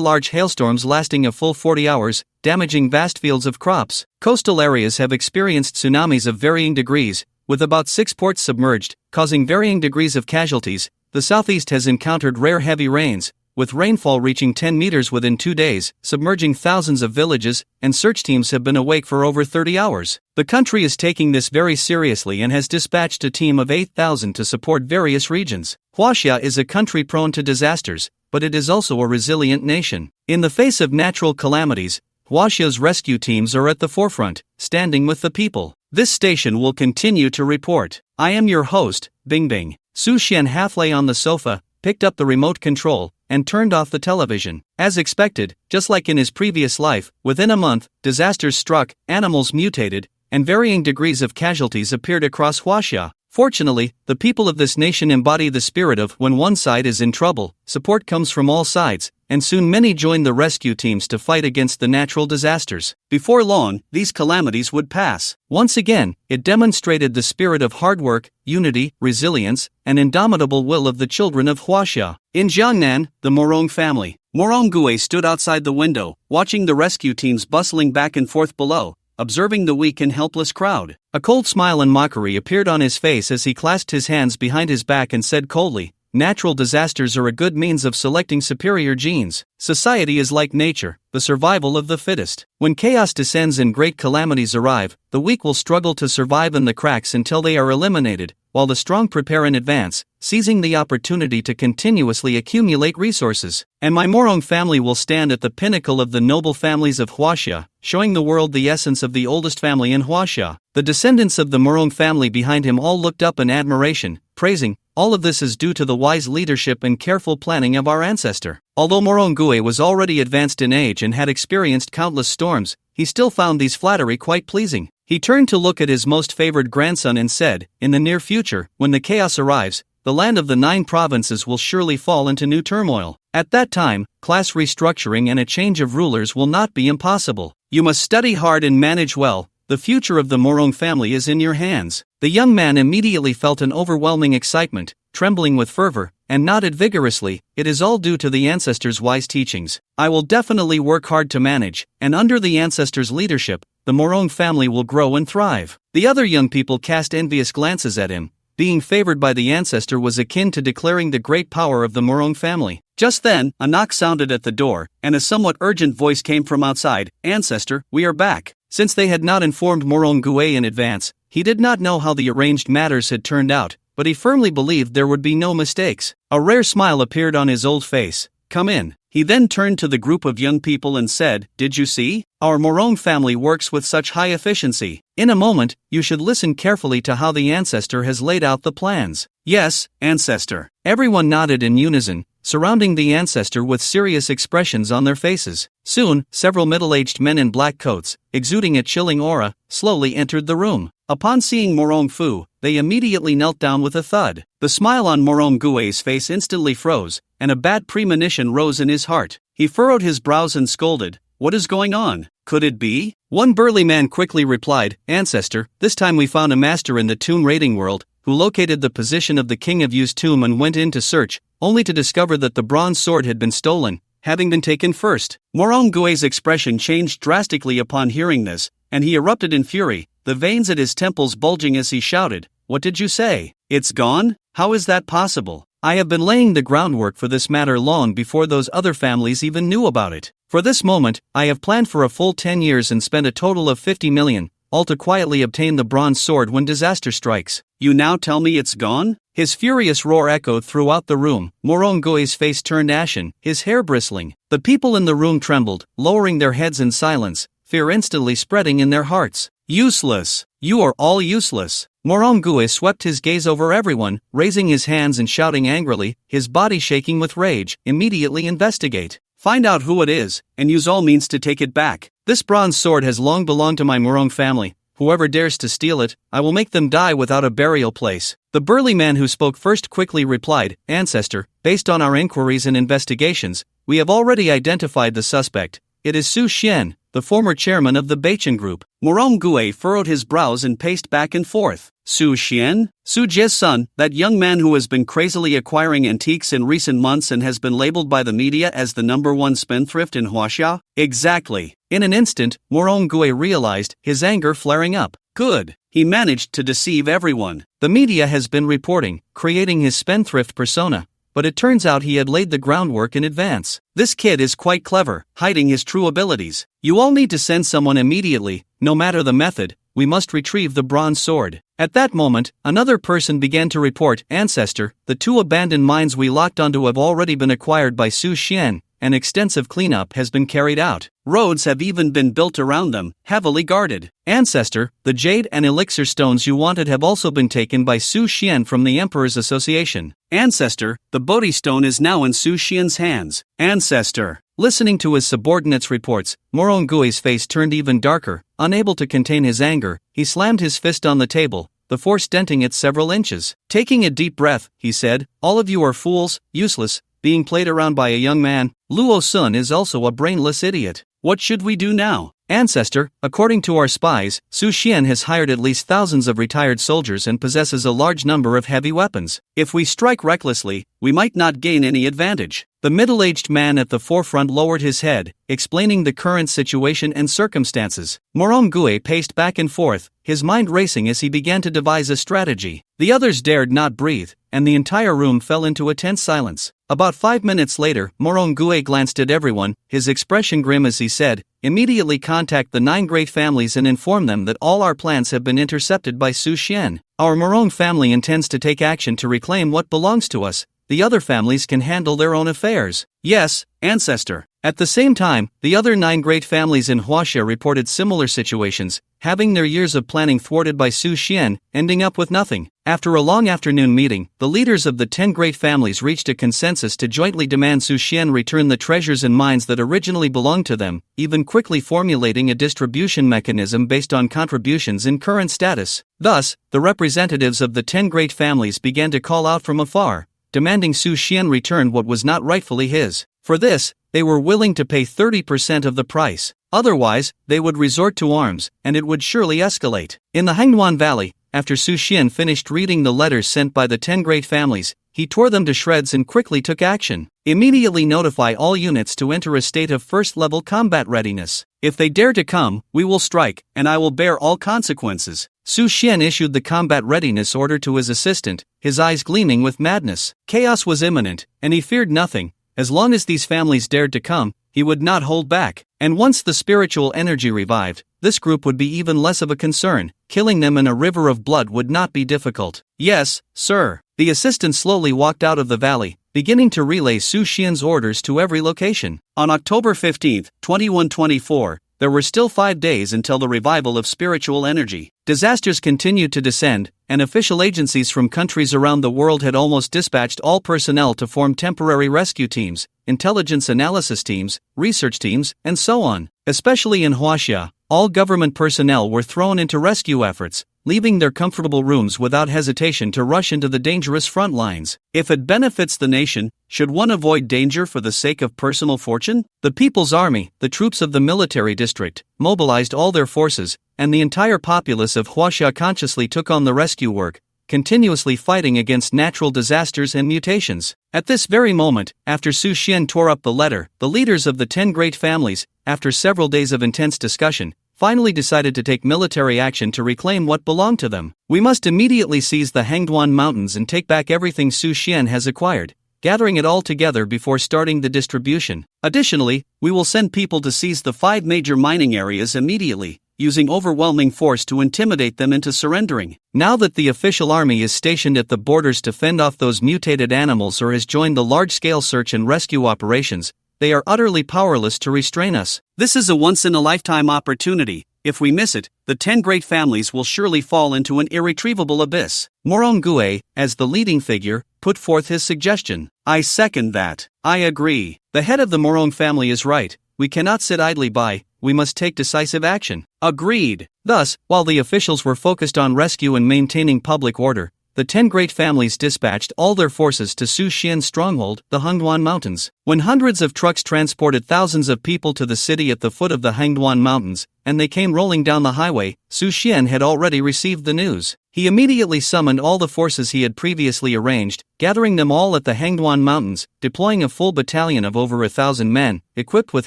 large hailstorms lasting a full 40 hours, damaging vast fields of crops. Coastal areas have experienced tsunamis of varying degrees, with about 6 ports submerged, causing varying degrees of casualties. The Southeast has encountered rare heavy rains, with rainfall reaching 10 meters within 2 days, submerging thousands of villages, and search teams have been awake for over 30 hours. The country is taking this very seriously and has dispatched a team of 8,000 to support various regions. Huaxia is a country prone to disasters, but it is also a resilient nation. In the face of natural calamities, Huaxia's rescue teams are at the forefront, standing with the people. This station will continue to report. I am your host, Bing Bing. Su Xian half lay on the sofa, picked up the remote control, and turned off the television. As expected, just like in his previous life, within a month, disasters struck, animals mutated, and varying degrees of casualties appeared across Huaxia. Fortunately, the people of this nation embody the spirit of when one side is in trouble, support comes from all sides, and soon many joined the rescue teams to fight against the natural disasters. Before long, these calamities would pass. Once again, it demonstrated the spirit of hard work, unity, resilience, and indomitable will of the children of Huaxia. In Jiangnan, the Morong family. Morong Gui stood outside the window, watching the rescue teams bustling back and forth below, observing the weak and helpless crowd. A cold smile and mockery appeared on his face as he clasped his hands behind his back and said coldly, "Natural disasters are a good means of selecting superior genes. Society is like nature, the survival of the fittest. When chaos descends and great calamities arrive, the weak will struggle to survive in the cracks until they are eliminated, while the strong prepare in advance, seizing the opportunity to continuously accumulate resources. And my Morong family will stand at the pinnacle of the noble families of Huaxia, showing the world the essence of the oldest family in Huaxia." The descendants of the Morong family behind him all looked up in admiration, praising, all of this is due to the wise leadership and careful planning of our ancestor. Although Morongue was already advanced in age and had experienced countless storms, he still found these flattery quite pleasing. He turned to look at his most favored grandson and said, "In the near future, when the chaos arrives, the land of the 9 provinces will surely fall into new turmoil. At that time, class restructuring and a change of rulers will not be impossible. You must study hard and manage well. The future of the Morong family is in your hands." The young man immediately felt an overwhelming excitement, trembling with fervor, and nodded vigorously. "It is all due to the ancestors' wise teachings. I will definitely work hard to manage, and under the ancestors' leadership, the Morong family will grow and thrive." The other young people cast envious glances at him. Being favored by the ancestor was akin to declaring the great power of the Morong family. Just then, a knock sounded at the door, and a somewhat urgent voice came from outside. "Ancestor, we are back." Since they had not informed Morongue in advance, he did not know how the arranged matters had turned out, but he firmly believed there would be no mistakes. A rare smile appeared on his old face. "Come in." He then turned to the group of young people and said, "Did you see? Our Morong family works with such high efficiency. In a moment, you should listen carefully to how the ancestor has laid out the plans." "Yes, ancestor." Everyone nodded in unison, surrounding the ancestor with serious expressions on their faces. Soon, several middle-aged men in black coats, exuding a chilling aura, slowly entered the room. Upon seeing Morong Fu, they immediately knelt down with a thud. The smile on Morongue's face instantly froze, and a bad premonition rose in his heart. He furrowed his brows and scolded, "What is going on? Could it be?" One burly man quickly replied, "Ancestor, this time we found a master in the tomb raiding world, who located the position of the King of Yu's tomb and went in to search, only to discover that the bronze sword had been stolen, having been taken first." Morongue's expression changed drastically upon hearing this, and he erupted in fury, the veins at his temples bulging as he shouted, "What did you say? It's gone? How is that possible? I have been laying the groundwork for this matter long before those other families even knew about it. For this moment, I have planned for a full 10 years and spent a total of 50 million, all to quietly obtain the bronze sword when disaster strikes. You now tell me it's gone?" His furious roar echoed throughout the room. Morongue's face turned ashen, his hair bristling. The people in the room trembled, lowering their heads in silence, fear instantly spreading in their hearts. "Useless! You are all useless!" Morongue swept his gaze over everyone, raising his hands and shouting angrily, his body shaking with rage. "Immediately investigate. Find out who it is, and use all means to take it back. This bronze sword has long belonged to my Morong family. Whoever dares to steal it, I will make them die without a burial place." The burly man who spoke first quickly replied, "Ancestor, based on our inquiries and investigations, we have already identified the suspect. It is Su Xian, the former chairman of the Beichen Group." Morongue furrowed his brows and paced back and forth. Su Xian? Su Jie's son, that young man who has been crazily acquiring antiques in recent months and has been labeled by the media as the #1 spendthrift in Huaxia? Exactly. In an instant, Morongue realized, his anger flaring up. Good. He managed to deceive everyone. The media has been reporting, creating his spendthrift persona, but it turns out he had laid the groundwork in advance. This kid is quite clever, hiding his true abilities. You all need to send someone immediately, no matter the method. We must retrieve the bronze sword. At that moment, another person began to report, Ancestor, the 2 abandoned mines we locked onto have already been acquired by Su Xian. An extensive cleanup has been carried out. Roads have even been built around them, heavily guarded. Ancestor, the jade and elixir stones you wanted have also been taken by Su Xian from the Emperor's Association. Ancestor, the bodhi stone is now in Su Xian's hands. Ancestor. Listening to his subordinates' reports, Morongue's face turned even darker. Unable to contain his anger, he slammed his fist on the table, the force denting it several inches. Taking a deep breath, he said, "All of you are fools, useless, being played around by a young man. Luo Sun is also a brainless idiot. What should we do now?" Ancestor, according to our spies, Su Xian has hired at least thousands of retired soldiers and possesses a large number of heavy weapons. If we strike recklessly, we might not gain any advantage. The middle-aged man at the forefront lowered his head, explaining the current situation and circumstances. Morongue paced back and forth, his mind racing as he began to devise a strategy. The others dared not breathe, and the entire room fell into a tense silence. About 5 minutes later, Morongue glanced at everyone, his expression grim as he said, "Immediately contact the 9 great families and inform them that all our plans have been intercepted by Su Xian. Our Morong family intends to take action to reclaim what belongs to us. The other families can handle their own affairs." "Yes, Ancestor." At the same time, the other 9 great families in Huaxia reported similar situations, having their years of planning thwarted by Su Xian, ending up with nothing. After a long afternoon meeting, the leaders of the 10 great families reached a consensus to jointly demand Su Xian return the treasures and mines that originally belonged to them, even quickly formulating a distribution mechanism based on contributions in current status. Thus, the representatives of the 10 great families began to call out from afar, demanding Su Xian return what was not rightfully his. For this, they were willing to pay 30% of the price. Otherwise, they would resort to arms, and it would surely escalate. In the Hangduan Valley, after Su Xian finished reading the letters sent by the 10 great families, he tore them to shreds and quickly took action. Immediately notify all units to enter a state of first-level combat readiness. If they dare to come, we will strike, and I will bear all consequences. Su Xian issued the combat readiness order to his assistant, his eyes gleaming with madness. Chaos was imminent, and he feared nothing. As long as these families dared to come, he would not hold back. And once the spiritual energy revived, this group would be even less of a concern. Killing them in a river of blood would not be difficult. Yes, sir. The assistant slowly walked out of the valley, beginning to relay Su Xian's orders to every location. On October 15, 2124, there were still 5 days until the revival of spiritual energy. Disasters continued to descend, and official agencies from countries around the world had almost dispatched all personnel to form temporary rescue teams, intelligence analysis teams, research teams, and so on. Especially in Huaxia, all government personnel were thrown into rescue efforts, leaving their comfortable rooms without hesitation to rush into the dangerous front lines. If it benefits the nation, should one avoid danger for the sake of personal fortune? The People's Army, the troops of the military district, mobilized all their forces, and the entire populace of Huaxia consciously took on the rescue work, continuously fighting against natural disasters and mutations. At this very moment, after Su Xian tore up the letter, the leaders of the 10 great families, after several days of intense discussion, finally decided to take military action to reclaim what belonged to them. We must immediately seize the Hangduan Mountains and take back everything Su Xian has acquired, gathering it all together before starting the distribution. Additionally, we will send people to seize the 5 major mining areas immediately, using overwhelming force to intimidate them into surrendering. Now that the official army is stationed at the borders to fend off those mutated animals or has joined the large-scale search and rescue operations, they are utterly powerless to restrain us. This is a once-in-a-lifetime opportunity. If we miss it, the 10 great families will surely fall into an irretrievable abyss. Morongue, as the leading figure, put forth his suggestion. I second that. I agree. The head of the Morong family is right. We cannot sit idly by, we must take decisive action. Agreed. Thus, while the officials were focused on rescue and maintaining public order, the 10 great families dispatched all their forces to Su Xian's stronghold, the Hangduan Mountains. When hundreds of trucks transported thousands of people to the city at the foot of the Hangduan Mountains, and they came rolling down the highway, Su Xian had already received the news. He immediately summoned all the forces he had previously arranged, gathering them all at the Hangduan Mountains, deploying a full battalion of over 1,000 men, equipped with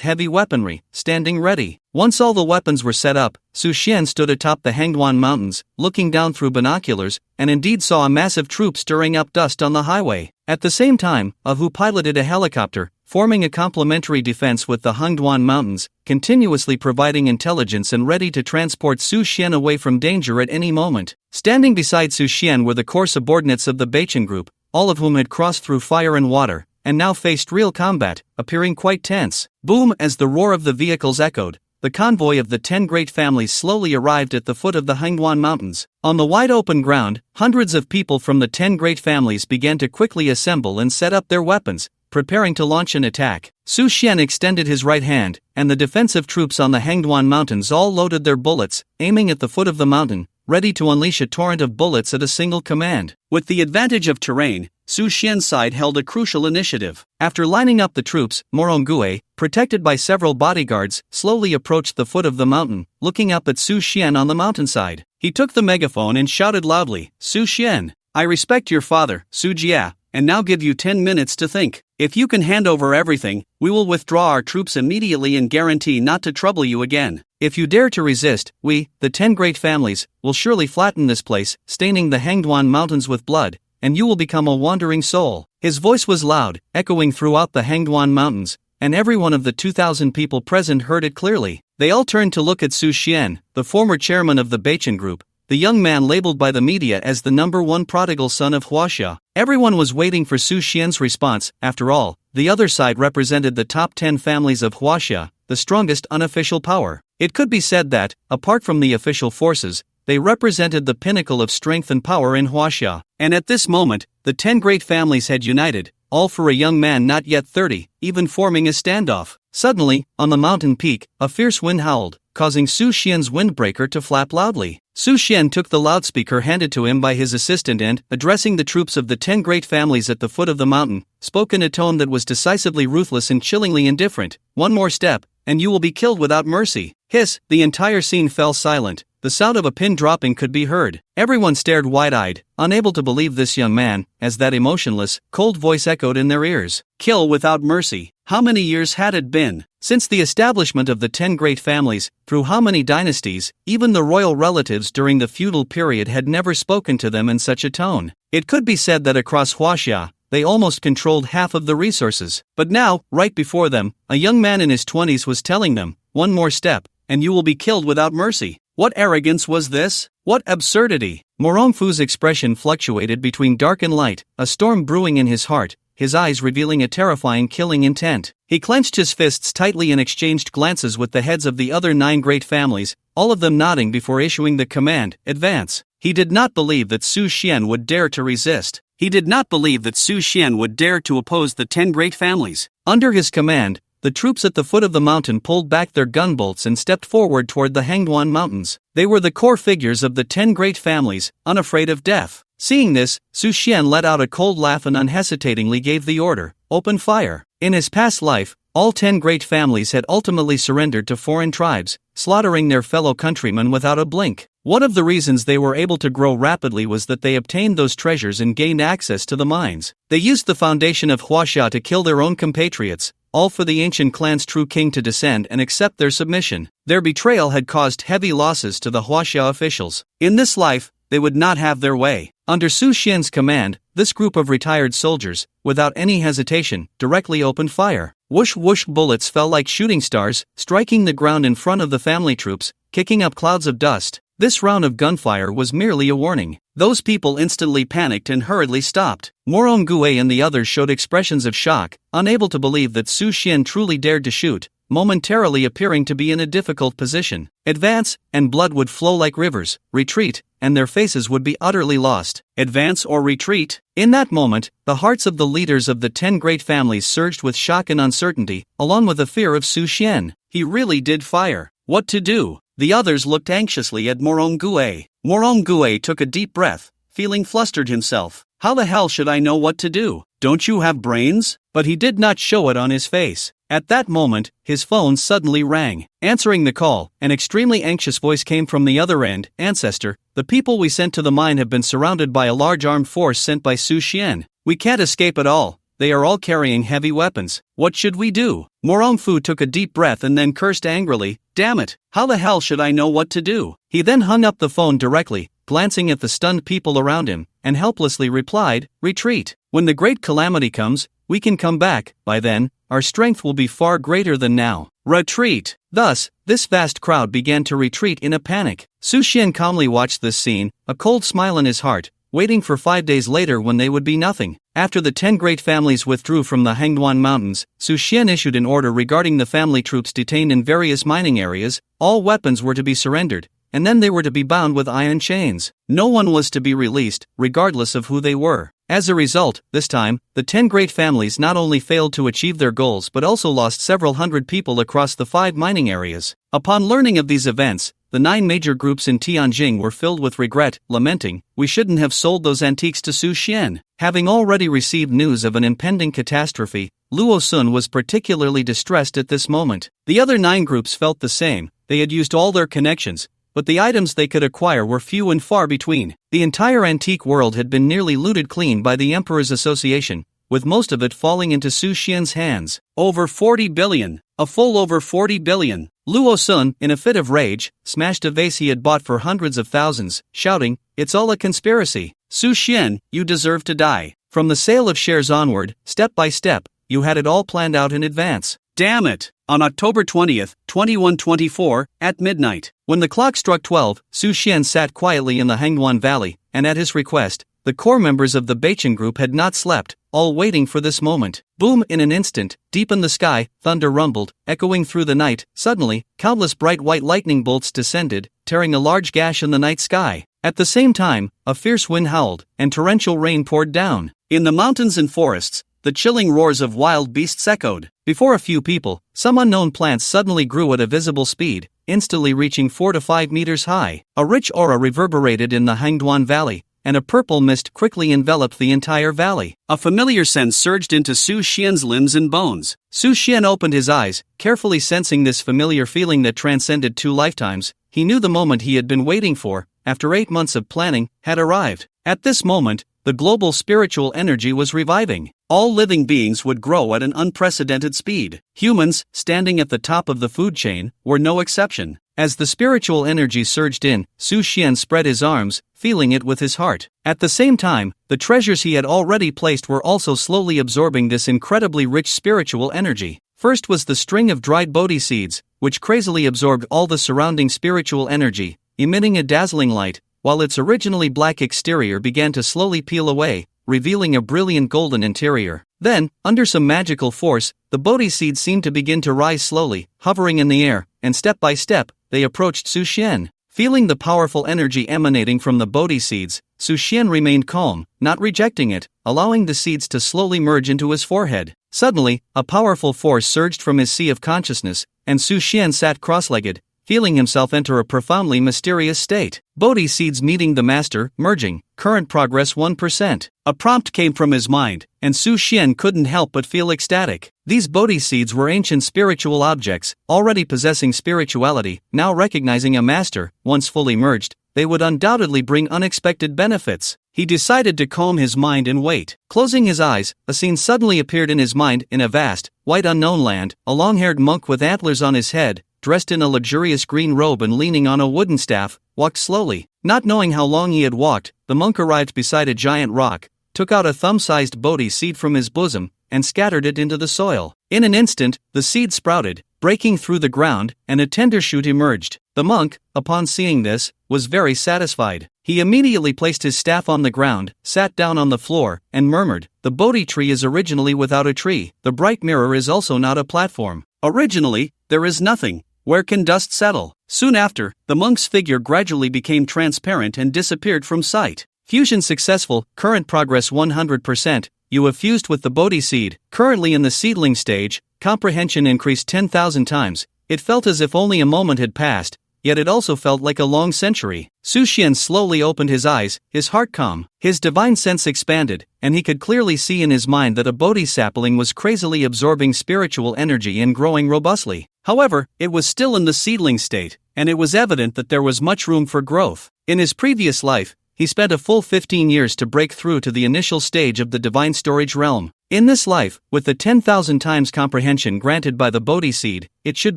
heavy weaponry, standing ready. Once all the weapons were set up, Su Xian stood atop the Hangduan Mountains, looking down through binoculars, and indeed saw a massive troop stirring up dust on the highway. At the same time, Hu piloted a helicopter, forming a complementary defense with the Hangduan Mountains, continuously providing intelligence and ready to transport Su Xian away from danger at any moment. Standing beside Su Xian were the core subordinates of the Beichen group, all of whom had crossed through fire and water, and now faced real combat, appearing quite tense. Boom! As the roar of the vehicles echoed, the convoy of the 10 great families slowly arrived at the foot of the Hangduan Mountains. On the wide open ground, hundreds of people from the 10 great families began to quickly assemble and set up their weapons, preparing to launch an attack. Su Xian extended his right hand, and the defensive troops on the Hangduan Mountains all loaded their bullets, aiming at the foot of the mountain, ready to unleash a torrent of bullets at a single command. With the advantage of terrain, Su Xian's side held a crucial initiative. After lining up the troops, Morongue, protected by several bodyguards, slowly approached the foot of the mountain, looking up at Su Xian on the mountainside. He took the megaphone and shouted loudly, "Su Xian, I respect your father, Su Jia, and now give you 10 minutes to think. If you can hand over everything, we will withdraw our troops immediately and guarantee not to trouble you again. If you dare to resist, we, the 10 great families, will surely flatten this place, staining the Hangduan Mountains with blood, and you will become a wandering soul." His voice was loud, echoing throughout the Hangduan Mountains, and every one of the 2,000 people present heard it clearly. They all turned to look at Su Xian, the former chairman of the Beichen group, the young man labeled by the media as the #1 prodigal son of Huaxia. Everyone was waiting for Su Xian's response. After all, the other side represented the top 10 families of Huaxia, the strongest unofficial power. It could be said that, apart from the official forces, they represented the pinnacle of strength and power in Huaxia. And at this moment, the 10 great families had united, all for a young man not yet 30, even forming a standoff. Suddenly, on the mountain peak, a fierce wind howled, causing Su Xian's windbreaker to flap loudly. Su Xian took the loudspeaker handed to him by his assistant and, addressing the troops of the 10 great families at the foot of the mountain, spoke in a tone that was decisively ruthless and chillingly indifferent. "One more step, and you will be killed without mercy." Hiss, the entire scene fell silent. The sound of a pin dropping could be heard. Everyone stared wide-eyed, unable to believe this young man, as that emotionless, cold voice echoed in their ears. Kill without mercy. How many years had it been? Since the establishment of the 10 great families, through how many dynasties, even the royal relatives during the feudal period had never spoken to them in such a tone. It could be said that across Huaxia, they almost controlled half of the resources. But now, right before them, a young man in his 20s was telling them, "One more step, and you will be killed without mercy." What arrogance was this? What absurdity! Morongfu's expression fluctuated between dark and light, a storm brewing in his heart, his eyes revealing a terrifying killing intent. He clenched his fists tightly and exchanged glances with the heads of the other 9 great families, all of them nodding before issuing the command, "Advance." He did not believe that Su Xian would dare to resist. He did not believe that Su Xian would dare to oppose the 10 great families. Under his command, the troops at the foot of the mountain pulled back their gunbolts and stepped forward toward the Hangduan Mountains. They were the core figures of the 10 great families, unafraid of death. Seeing this, Su Xian let out a cold laugh and unhesitatingly gave the order, "Open fire." In his past life, all 10 great families had ultimately surrendered to foreign tribes, slaughtering their fellow countrymen without a blink. One of the reasons they were able to grow rapidly was that they obtained those treasures and gained access to the mines. They used the foundation of Huaxia to kill their own compatriots, all for the ancient clan's true king to descend and accept their submission. Their betrayal had caused heavy losses to the Huaxia officials. In this life, they would not have their way. Under Su Xian's command, this group of retired soldiers, without any hesitation, directly opened fire. Whoosh whoosh, bullets fell like shooting stars, striking the ground in front of the family troops, kicking up clouds of dust. This round of gunfire was merely a warning. Those people instantly panicked and hurriedly stopped. Moronggue and the others showed expressions of shock, unable to believe that Su Xian truly dared to shoot, momentarily appearing to be in a difficult position. Advance, and blood would flow like rivers. Retreat, and their faces would be utterly lost. Advance or retreat? In that moment, the hearts of the leaders of the 10 great families surged with shock and uncertainty, along with the fear of Su Xian. He really did fire. What to do? The others looked anxiously at Moronggue. Moronggue took a deep breath, feeling flustered himself. "How the hell should I know what to do? Don't you have brains?" But he did not show it on his face. At that moment, his phone suddenly rang. Answering the call, an extremely anxious voice came from the other end. "Ancestor, the people we sent to the mine have been surrounded by a large armed force sent by Su Xian. We can't escape at all. They are all carrying heavy weapons. What should we do?" Morongfu took a deep breath and then cursed angrily. "Damn it, how the hell should I know what to do?" He then hung up the phone directly, glancing at the stunned people around him, and helplessly replied, "Retreat. When the great calamity comes, we can come back. By then, our strength will be far greater than now." Retreat. Thus, this vast crowd began to retreat in a panic. Su Xian calmly watched this scene, a cold smile in his heart, waiting for 5 days later when they would be nothing. After the 10 great families withdrew from the Hangduan Mountains, Su Xian issued an order regarding the family troops detained in various mining areas. All weapons were to be surrendered, and then they were to be bound with iron chains. No one was to be released, regardless of who they were. As a result, this time, the 10 great families not only failed to achieve their goals but also lost several hundred people across the 5 mining areas. Upon learning of these events, the 9 major groups in Tianjing were filled with regret, lamenting, "We shouldn't have sold those antiques to Su Xian." Having already received news of an impending catastrophe, Luo Sun was particularly distressed at this moment. The other 9 groups felt the same. They had used all their connections, but the items they could acquire were few and far between. The entire antique world had been nearly looted clean by the Emperor's Association, with most of it falling into Su Xian's hands. Over 40 billion. A full over 40 billion. Luo Sun, in a fit of rage, smashed a vase he had bought for hundreds of thousands, shouting, "It's all a conspiracy. Su Xian, you deserve to die." From the sale of shares onward, step by step, you had it all planned out in advance. Damn it! On October 20th, 2124, at midnight, when the clock struck 12, Su Xian sat quietly in the Hangduan Valley, and at his request, the core members of the Beichen group had not slept. all waiting for this moment. Boom! In an instant, deep in the sky, thunder rumbled, echoing through the night. Suddenly, countless bright white lightning bolts descended, tearing a large gash in the night sky. At the same time, a fierce wind howled, and torrential rain poured down. In the mountains and forests, the chilling roars of wild beasts echoed. Before a few people, some unknown plants suddenly grew at a visible speed, instantly reaching 4 to 5 meters high. A rich aura reverberated in the Hangduan Valley, and a purple mist quickly enveloped the entire valley. A familiar sense surged into Su Xian's limbs and bones. Su Xian opened his eyes, carefully sensing this familiar feeling that transcended 2 lifetimes. He knew the moment he had been waiting for, after 8 months of planning, had arrived. At this moment, the global spiritual energy was reviving. All living beings would grow at an unprecedented speed. Humans, standing at the top of the food chain, were no exception. As the spiritual energy surged in, Su Xian spread his arms, feeling it with his heart. At the same time, the treasures he had already placed were also slowly absorbing this incredibly rich spiritual energy. First was the string of dried bodhi seeds, which crazily absorbed all the surrounding spiritual energy, emitting a dazzling light, while its originally black exterior began to slowly peel away, revealing a brilliant golden interior. Then, under some magical force, the bodhi seeds seemed to begin to rise slowly, hovering in the air, and step by step, they approached Su Xian. Feeling the powerful energy emanating from the bodhi seeds, Su Xian remained calm, not rejecting it, allowing the seeds to slowly merge into his forehead. Suddenly, a powerful force surged from his sea of consciousness, and Su Xian sat cross-legged, feeling himself enter a profoundly mysterious state. Bodhi seeds meeting the master, merging, current progress 1%. A prompt came from his mind, and Su Xian couldn't help but feel ecstatic. These bodhi seeds were ancient spiritual objects, already possessing spirituality. Now recognizing a master, once fully merged, they would undoubtedly bring unexpected benefits. He decided to calm his mind and wait. Closing his eyes, a scene suddenly appeared in his mind. In a vast, white unknown land, a long-haired monk with antlers on his head, dressed in a luxurious green robe and leaning on a wooden staff, walked slowly. Not knowing how long he had walked, the monk arrived beside a giant rock, took out a thumb-sized bodhi seed from his bosom, and scattered it into the soil. In an instant, the seed sprouted, breaking through the ground, and a tender shoot emerged. The monk, upon seeing this, was very satisfied. He immediately placed his staff on the ground, sat down on the floor, and murmured, "The bodhi tree is originally without a tree. The bright mirror is also not a platform. Originally, there is nothing. Where can dust settle?" Soon after, the monk's figure gradually became transparent and disappeared from sight. Fusion successful, current progress 100%, you have fused with the bodhi seed, currently in the seedling stage, comprehension increased 10,000 times. It felt as if only a moment had passed, yet it also felt like a long century. Su Xian slowly opened his eyes, his heart calm. His divine sense expanded, and he could clearly see in his mind that a bodhi sapling was crazily absorbing spiritual energy and growing robustly. However, it was still in the seedling state, and it was evident that there was much room for growth. In his previous life, he spent a full 15 years to break through to the initial stage of the divine storage realm. In this life, with the 10,000 times comprehension granted by the bodhi seed, it should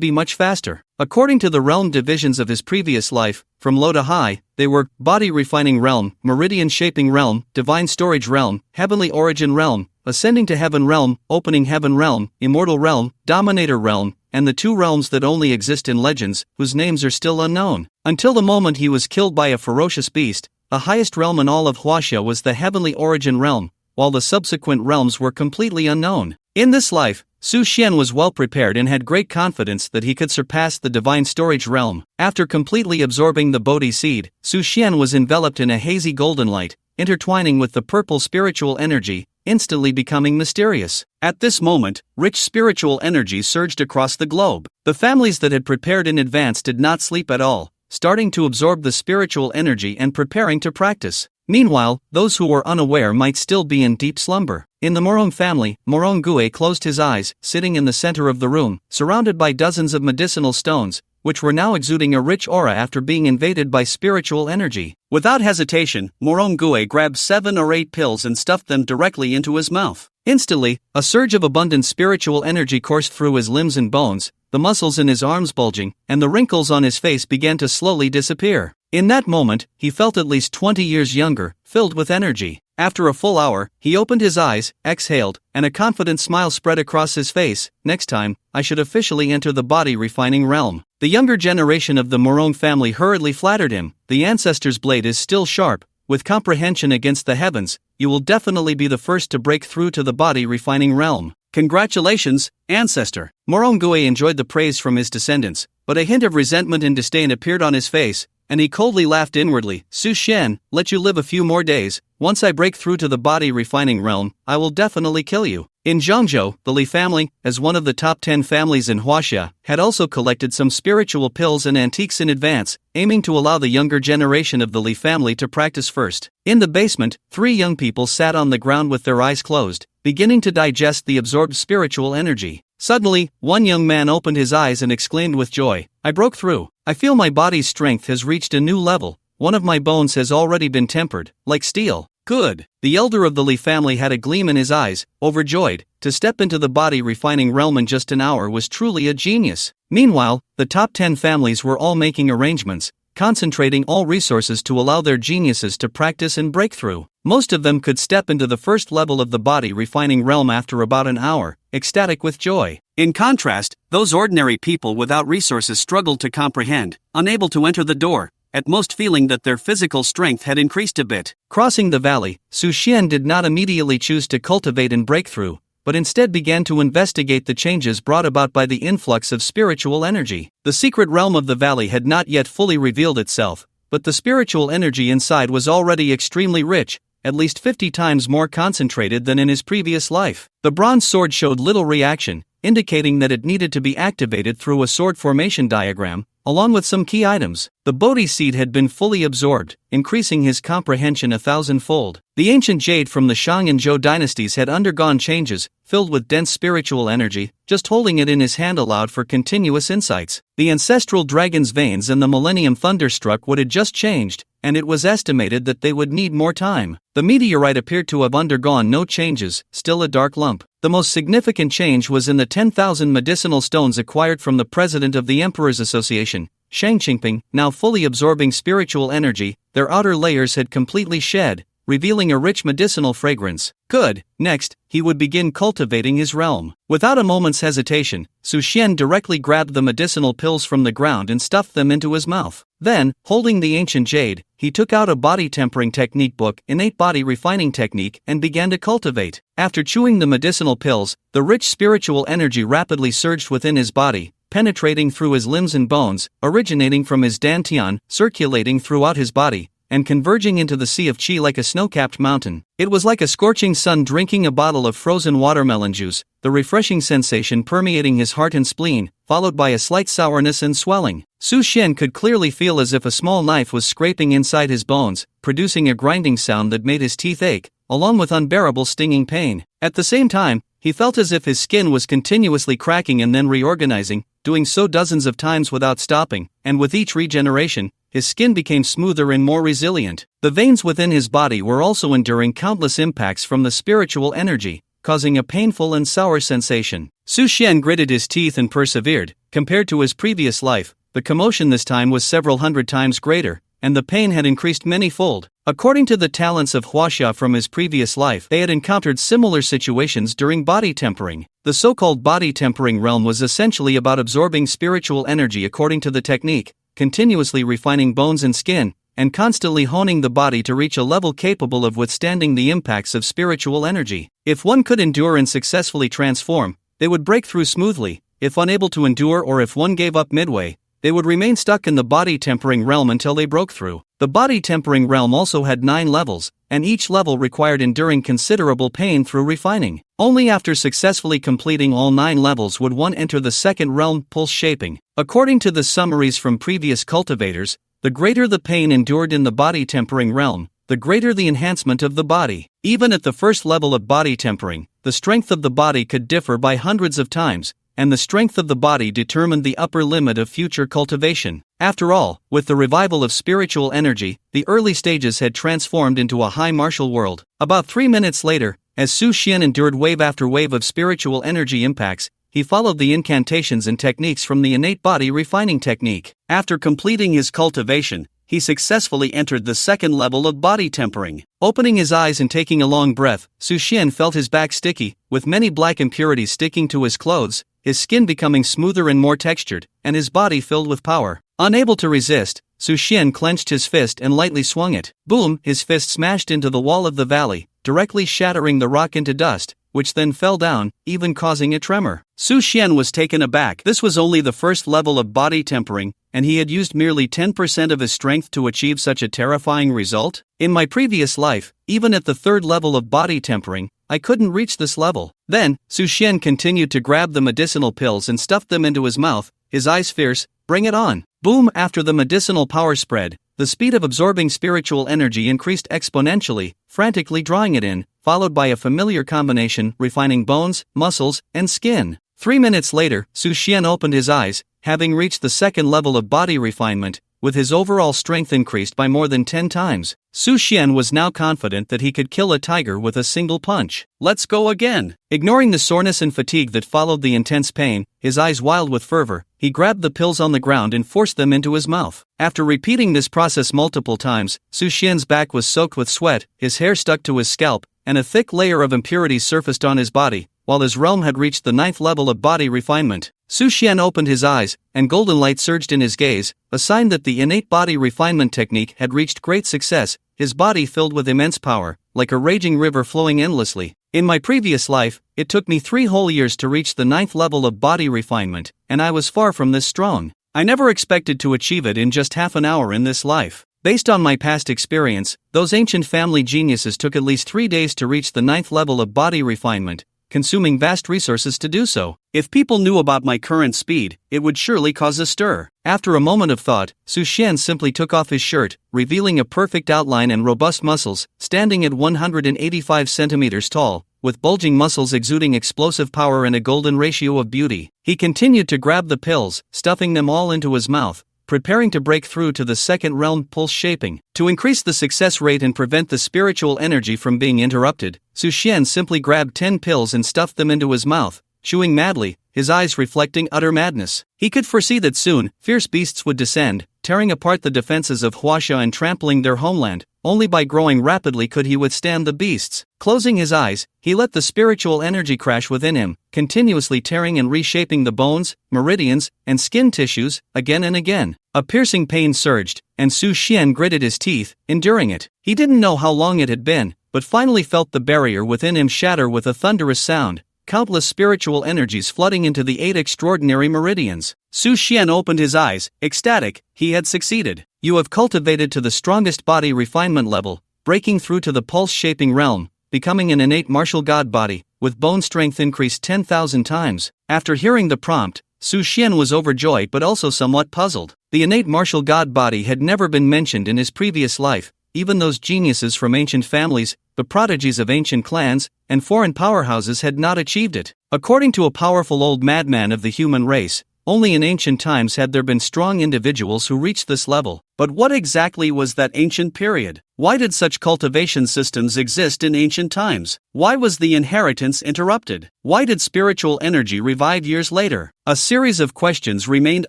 be much faster. According to the realm divisions of his previous life, from low to high, they were body refining realm, meridian shaping realm, divine storage realm, heavenly origin realm, ascending to heaven realm, opening heaven realm, immortal realm, dominator realm, and the 2 realms that only exist in legends, whose names are still unknown. Until the moment he was killed by a ferocious beast, the highest realm in all of Huaxia was the heavenly origin realm, while the subsequent realms were completely unknown. In this life, Su Xian was well prepared and had great confidence that he could surpass the divine storage realm. After completely absorbing the bodhi seed, Su Xian was enveloped in a hazy golden light, intertwining with the purple spiritual energy, instantly becoming mysterious. At this moment, rich spiritual energy surged across the globe. The families that had prepared in advance did not sleep at all, starting to absorb the spiritual energy and preparing to practice. Meanwhile, those who were unaware might still be in deep slumber. In the Morong family, Morong Gue closed his eyes, sitting in the center of the room, surrounded by dozens of medicinal stones, which were now exuding a rich aura after being invaded by spiritual energy. Without hesitation, Morong Gue grabbed 7 or 8 pills and stuffed them directly into his mouth. Instantly, a surge of abundant spiritual energy coursed through his limbs and bones, the muscles in his arms bulging, and the wrinkles on his face began to slowly disappear. In that moment, he felt at least 20 years younger, filled with energy. After a full hour, he opened his eyes, exhaled, and a confident smile spread across his face. Next time, I should officially enter the body refining realm. The younger generation of the Morong family hurriedly flattered him. The ancestor's blade is still sharp, with comprehension against the heavens, you will definitely be the first to break through to the body refining realm. Congratulations, ancestor. Morongue enjoyed the praise from his descendants, but a hint of resentment and disdain appeared on his face, and he coldly laughed inwardly. Su Xian, let you live a few more days. Once I break through to the body refining realm, I will definitely kill you. In Zhangzhou, the Li family, as one of the top 10 families in Huaxia, had also collected some spiritual pills and antiques in advance, aiming to allow the younger generation of the Li family to practice first. In the basement, 3 young people sat on the ground with their eyes closed, beginning to digest the absorbed spiritual energy. Suddenly, one young man opened his eyes and exclaimed with joy, I broke through. I feel my body's strength has reached a new level. One of my bones has already been tempered, like steel. Good. The elder of the Li family had a gleam in his eyes, overjoyed. To step into the body refining realm in just an hour was truly a genius. Meanwhile, the top 10 families were all making arrangements, concentrating all resources to allow their geniuses to practice and break through. Most of them could step into the first level of the body refining realm after about an hour, ecstatic with joy. In contrast, those ordinary people without resources struggled to comprehend, unable to enter the door, at most feeling that their physical strength had increased a bit. Crossing the valley, Su Xian did not immediately choose to cultivate and break through, but instead began to investigate the changes brought about by the influx of spiritual energy. The secret realm of the valley had not yet fully revealed itself, but the spiritual energy inside was already extremely rich, at least 50 times more concentrated than in his previous life. The bronze sword showed little reaction, indicating that it needed to be activated through a sword formation diagram, along with some key items. The bodhi seed had been fully absorbed, increasing his comprehension 1,000-fold. The ancient jade from the Shang and Zhou dynasties had undergone changes, filled with dense spiritual energy. Just holding it in his hand allowed for continuous insights. The ancestral dragon's veins and the millennium thunderstruck wood had just changed, and it was estimated that they would need more time. The meteorite appeared to have undergone no changes, still a dark lump. The most significant change was in the 10,000 medicinal stones acquired from the president of the Emperor's Association, Shang Qingping, now fully absorbing spiritual energy. Their outer layers had completely shed, revealing a rich medicinal fragrance. Good. Next, he would begin cultivating his realm. Without a moment's hesitation, Su Xian directly grabbed the medicinal pills from the ground and stuffed them into his mouth. Then, holding the ancient jade, he took out a body tempering technique book, innate body refining technique, and began to cultivate. After chewing the medicinal pills, the rich spiritual energy rapidly surged within his body, penetrating through his limbs and bones, originating from his dantian, circulating throughout his body, and converging into the sea of qi like a snow-capped mountain. It was like a scorching sun drinking a bottle of frozen watermelon juice, the refreshing sensation permeating his heart and spleen, followed by a slight sourness and swelling. Su Xian could clearly feel as if a small knife was scraping inside his bones, producing a grinding sound that made his teeth ache, along with unbearable stinging pain. At the same time, he felt as if his skin was continuously cracking and then reorganizing, doing so dozens of times without stopping, and with each regeneration, his skin became smoother and more resilient. The veins within his body were also enduring countless impacts from the spiritual energy, causing a painful and sour sensation. Su Xian gritted his teeth and persevered. Compared to his previous life, the commotion this time was several hundred times greater, and the pain had increased many-fold. According to the talents of Huaxia from his previous life, they had encountered similar situations during body tempering. The so-called body tempering realm was essentially about absorbing spiritual energy according to the technique, continuously refining bones and skin, and constantly honing the body to reach a level capable of withstanding the impacts of spiritual energy. If one could endure and successfully transform, they would break through smoothly. If unable to endure or if one gave up midway, they would remain stuck in the body tempering realm until they broke through. The body tempering realm also had 9 levels, and each level required enduring considerable pain through refining. Only after successfully completing all 9 levels would one enter the second realm, pulse shaping. According to the summaries from previous cultivators, the greater the pain endured in the body tempering realm, the greater the enhancement of the body. Even at the first level of body tempering, the strength of the body could differ by hundreds of times, and the strength of the body determined the upper limit of future cultivation. After all, with the revival of spiritual energy, the early stages had transformed into a high martial world. About 3 minutes later, as Su Xian endured wave after wave of spiritual energy impacts, he followed the incantations and techniques from the innate body refining technique. After completing his cultivation, he successfully entered the second level of body tempering. Opening his eyes and taking a long breath, Su Xian felt his back sticky, with many black impurities sticking to his clothes, his skin becoming smoother and more textured, and his body filled with power. Unable to resist, Su Xian clenched his fist and lightly swung it. Boom! His fist smashed into the wall of the valley, directly shattering the rock into dust, which then fell down, even causing a tremor. Su Xian was taken aback. This was only the first level of body tempering, and he had used merely 10% of his strength to achieve such a terrifying result? In my previous life, even at the third level of body tempering, I couldn't reach this level. Then, Su Xian continued to grab the medicinal pills and stuffed them into his mouth, his eyes fierce. Bring it on. Boom! After the medicinal power spread, the speed of absorbing spiritual energy increased exponentially, frantically drawing it in, followed by a familiar combination refining bones, muscles, and skin. 3 minutes later, Su Xian opened his eyes, having reached the second level of body refinement, with his overall strength increased by more than 10 times. Su Xian was now confident that he could kill a tiger with a single punch. Let's go again! Ignoring the soreness and fatigue that followed the intense pain, his eyes wild with fervor, he grabbed the pills on the ground and forced them into his mouth. After repeating this process multiple times, Su Xian's back was soaked with sweat, his hair stuck to his scalp, and a thick layer of impurities surfaced on his body, while his realm had reached the 9th level of body refinement. Su Xian opened his eyes, and golden light surged in his gaze, a sign that the innate body refinement technique had reached great success, his body filled with immense power, like a raging river flowing endlessly. In my previous life, it took me 3 whole years to reach the 9th level of body refinement, and I was far from this strong. I never expected to achieve it in just half an hour in this life. Based on my past experience, those ancient family geniuses took at least 3 days to reach the 9th level of body refinement, consuming vast resources to do so. If people knew about my current speed, it would surely cause a stir. After a moment of thought, Su Xian simply took off his shirt, revealing a perfect outline and robust muscles, standing at 185 centimeters tall, with bulging muscles exuding explosive power and a golden ratio of beauty. He continued to grab the pills, stuffing them all into his mouth, preparing to break through to the second realm pulse shaping. To increase the success rate and prevent the spiritual energy from being interrupted, Su Xian simply grabbed 10 pills and stuffed them into his mouth, chewing madly, his eyes reflecting utter madness. He could foresee that soon, fierce beasts would descend, tearing apart the defenses of Huaxia and trampling their homeland. Only by growing rapidly could he withstand the beasts. Closing his eyes, he let the spiritual energy crash within him, continuously tearing and reshaping the bones, meridians, and skin tissues, again and again. A piercing pain surged, and Su Xian gritted his teeth, enduring it. He didn't know how long it had been, but finally felt the barrier within him shatter with a thunderous sound, countless spiritual energies flooding into the 8 extraordinary meridians. Su Xian opened his eyes, ecstatic. He had succeeded. You have cultivated to the strongest body refinement level, breaking through to the pulse-shaping realm, becoming an innate martial god body, with bone strength increased 10,000 times. After hearing the prompt, Su Xian was overjoyed but also somewhat puzzled. The innate martial god body had never been mentioned in his previous life. Even those geniuses from ancient families, the prodigies of ancient clans, and foreign powerhouses had not achieved it. According to a powerful old madman of the human race, only in ancient times had there been strong individuals who reached this level. But what exactly was that ancient period? Why did such cultivation systems exist in ancient times? Why was the inheritance interrupted? Why did spiritual energy revive years later? A series of questions remained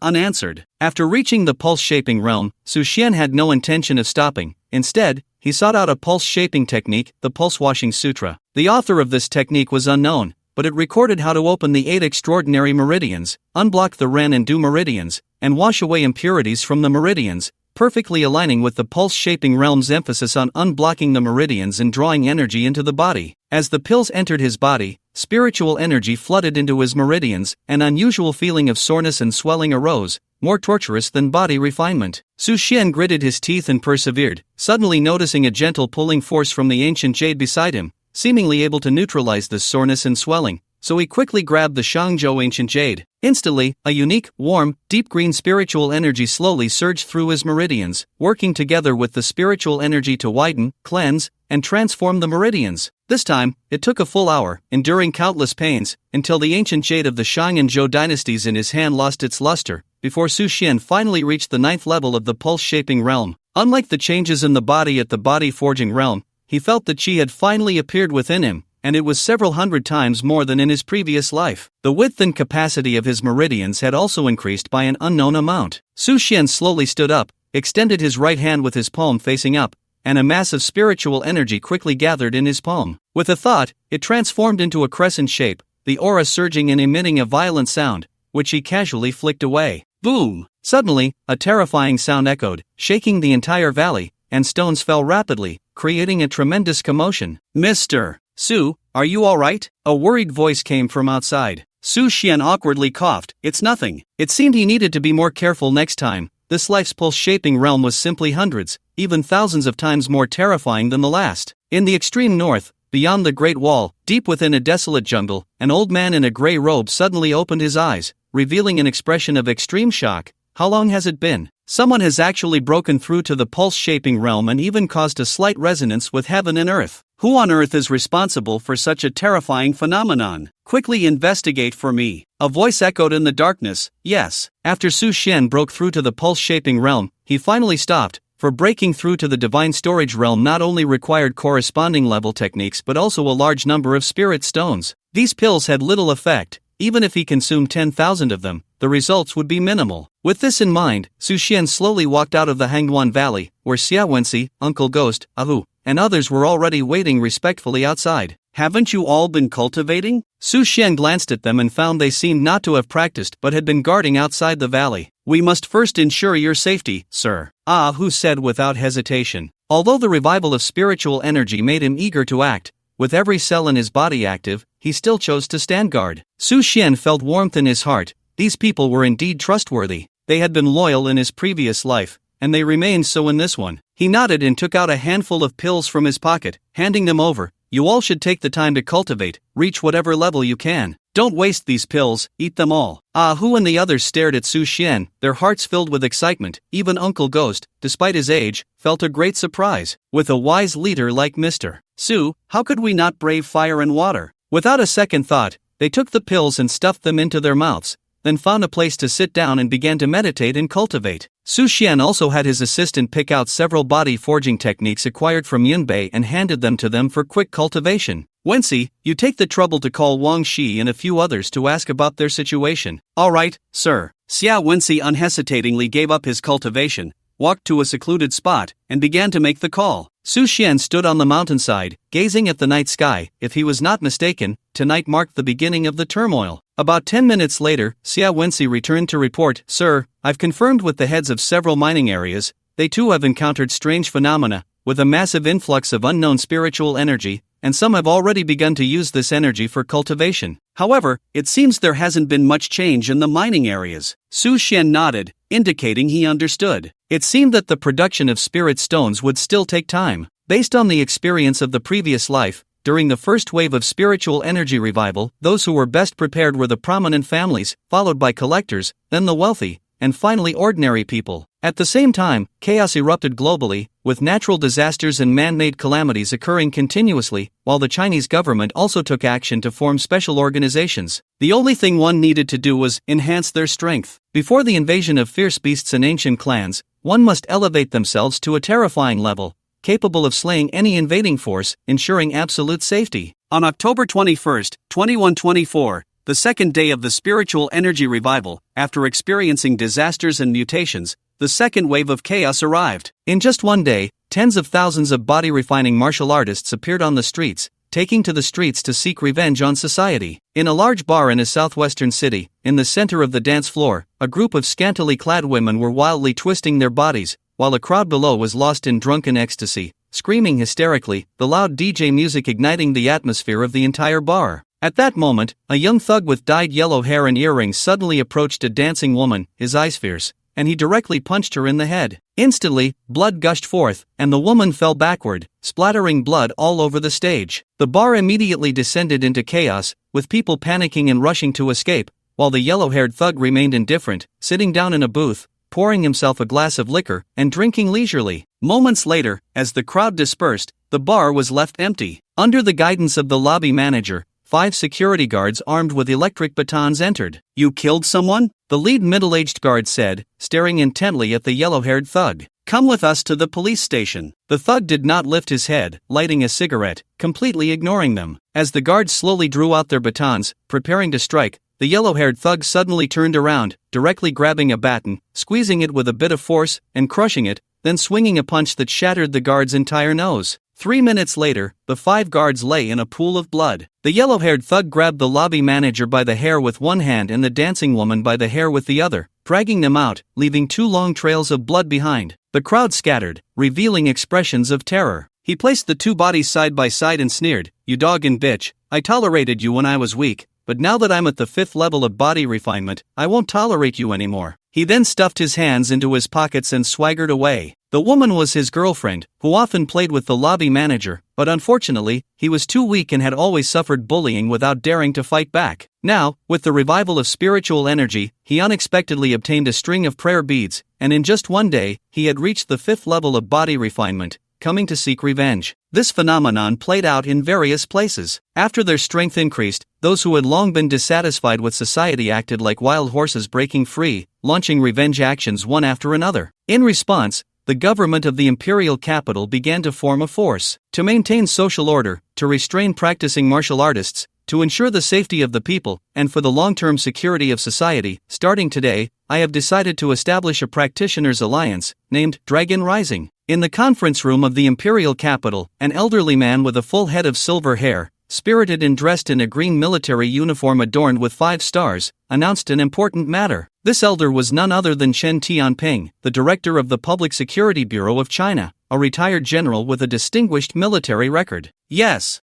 unanswered. After reaching the pulse-shaping realm, Su Xian had no intention of stopping. Instead, he sought out a pulse-shaping technique, the Pulse-Washing Sutra. The author of this technique was unknown, but it recorded how to open the 8 extraordinary meridians, unblock the Ren and Du meridians, and wash away impurities from the meridians, perfectly aligning with the pulse-shaping realm's emphasis on unblocking the meridians and drawing energy into the body. As the pills entered his body, spiritual energy flooded into his meridians, an unusual feeling of soreness and swelling arose, more torturous than body refinement. Su Xian gritted his teeth and persevered, suddenly noticing a gentle pulling force from the ancient jade beside him, seemingly able to neutralize this soreness and swelling, so he quickly grabbed the Shangzhou ancient jade. Instantly, a unique, warm, deep green spiritual energy slowly surged through his meridians, working together with the spiritual energy to widen, cleanse, and transform the meridians. This time, it took a full hour, enduring countless pains, until the ancient jade of the Shang and Zhou dynasties in his hand lost its luster, before Su Xian finally reached the 9th level of the pulse-shaping realm. Unlike the changes in the body at the body-forging realm, he felt that chi had finally appeared within him, and it was several hundred times more than in his previous life. The width and capacity of his meridians had also increased by an unknown amount. Su Xian slowly stood up, extended his right hand with his palm facing up, and a mass of spiritual energy quickly gathered in his palm. With a thought, it transformed into a crescent shape, the aura surging and emitting a violent sound, which he casually flicked away. Boom! Suddenly, a terrifying sound echoed, shaking the entire valley, and stones fell rapidly, creating a tremendous commotion. Mr. Su, are you alright? A worried voice came from outside. Su Xian awkwardly coughed. It's nothing. It seemed he needed to be more careful next time. This life's pulse-shaping realm was simply hundreds, even thousands of times more terrifying than the last. In the extreme north, beyond the Great Wall, deep within a desolate jungle, an old man in a gray robe suddenly opened his eyes, revealing an expression of extreme shock. How long has it been? Someone has actually broken through to the pulse-shaping realm and even caused a slight resonance with heaven and earth. Who on earth is responsible for such a terrifying phenomenon? Quickly investigate for me. A voice echoed in the darkness. Yes. After Su Xian broke through to the pulse-shaping realm, he finally stopped, for breaking through to the divine storage realm not only required corresponding level techniques but also a large number of spirit stones. These pills had little effect. Even if he consumed 10,000 of them, the results would be minimal. With this in mind, Su Xian slowly walked out of the Hangduan Valley, where Xia Wenxi, Uncle Ghost, Ahu, and others were already waiting respectfully outside. Haven't you all been cultivating? Su Xian glanced at them and found they seemed not to have practiced but had been guarding outside the valley. We must first ensure your safety, sir, Ahu said without hesitation. Although the revival of spiritual energy made him eager to act, with every cell in his body active, he still chose to stand guard. Su Xian felt warmth in his heart. These people were indeed trustworthy. They had been loyal in his previous life, and they remained so in this one. He nodded and took out a handful of pills from his pocket, handing them over. You all should take the time to cultivate, reach whatever level you can. Don't waste these pills, eat them all. Ahu and the others stared at Su Xian, their hearts filled with excitement. Even Uncle Ghost, despite his age, felt a great surprise. With a wise leader like Mr. Su, how could we not brave fire and water? Without a second thought, they took the pills and stuffed them into their mouths, then found a place to sit down and began to meditate and cultivate. Su Xian also had his assistant pick out several body forging techniques acquired from Yunbei and handed them to them for quick cultivation. Wenxi, you take the trouble to call Wang Shi and a few others to ask about their situation. All right, sir. Xia Wenxi unhesitatingly gave up his cultivation, walked to a secluded spot, and began to make the call. Su Xian stood on the mountainside, gazing at the night sky. If he was not mistaken, tonight marked the beginning of the turmoil. About 10 minutes later, Xia Wenxi returned to report, Sir, I've confirmed with the heads of several mining areas. They too have encountered strange phenomena, with a massive influx of unknown spiritual energy, and some have already begun to use this energy for cultivation. However, it seems there hasn't been much change in the mining areas. Su Xian nodded, indicating he understood. It seemed that the production of spirit stones would still take time. Based on the experience of the previous life, during the first wave of spiritual energy revival, those who were best prepared were the prominent families, followed by collectors, then the wealthy, and finally ordinary people. At the same time, chaos erupted globally, with natural disasters and man-made calamities occurring continuously, while the Chinese government also took action to form special organizations. The only thing one needed to do was enhance their strength. Before the invasion of fierce beasts and ancient clans, one must elevate themselves to a terrifying level, capable of slaying any invading force, ensuring absolute safety. On October 21, 2124, the second day of the spiritual energy revival, after experiencing disasters and mutations, the second wave of chaos arrived. In just one day, tens of thousands of body-refining martial artists appeared on the streets, taking to the streets to seek revenge on society. In a large bar in a southwestern city, in the center of the dance floor, a group of scantily clad women were wildly twisting their bodies, while a crowd below was lost in drunken ecstasy, screaming hysterically, the loud DJ music igniting the atmosphere of the entire bar. At that moment, a young thug with dyed yellow hair and earrings suddenly approached a dancing woman, his eyes fierce, and he directly punched her in the head. Instantly, blood gushed forth, and the woman fell backward, splattering blood all over the stage. The bar immediately descended into chaos, with people panicking and rushing to escape, while the yellow-haired thug remained indifferent, sitting down in a booth, pouring himself a glass of liquor, and drinking leisurely. Moments later, as the crowd dispersed, the bar was left empty. Under the guidance of the lobby manager, 5 security guards armed with electric batons entered. You killed someone? The lead middle-aged guard said, staring intently at the yellow-haired thug. Come with us to the police station. The thug did not lift his head, lighting a cigarette, completely ignoring them. As the guards slowly drew out their batons, preparing to strike, the yellow-haired thug suddenly turned around, directly grabbing a baton, squeezing it with a bit of force, and crushing it, then swinging a punch that shattered the guard's entire nose. 3 minutes later, the 5 guards lay in a pool of blood. The yellow-haired thug grabbed the lobby manager by the hair with one hand and the dancing woman by the hair with the other, dragging them out, leaving 2 long trails of blood behind. The crowd scattered, revealing expressions of terror. He placed the 2 bodies side by side and sneered, "You dog and bitch, I tolerated you when I was weak, but now that I'm at the 5th level of body refinement, I won't tolerate you anymore." He then stuffed his hands into his pockets and swaggered away. The woman was his girlfriend, who often played with the lobby manager, but unfortunately, he was too weak and had always suffered bullying without daring to fight back. Now, with the revival of spiritual energy, he unexpectedly obtained a string of prayer beads, and in just one day, he had reached the 5th level of body refinement, coming to seek revenge. This phenomenon played out in various places. After their strength increased, those who had long been dissatisfied with society acted like wild horses breaking free, launching revenge actions one after another. In response, the government of the imperial capital began to form a force to maintain social order, to restrain practicing martial artists, to ensure the safety of the people, and for the long-term security of society. Starting today, I have decided to establish a practitioners' alliance, named Dragon Rising. In the conference room of the imperial capital, an elderly man with a full head of silver hair, spirited and dressed in a green military uniform adorned with 5 stars, announced an important matter. This elder was none other than Chen Tianping, the director of the Public Security Bureau of China, a retired general with a distinguished military record. Yes.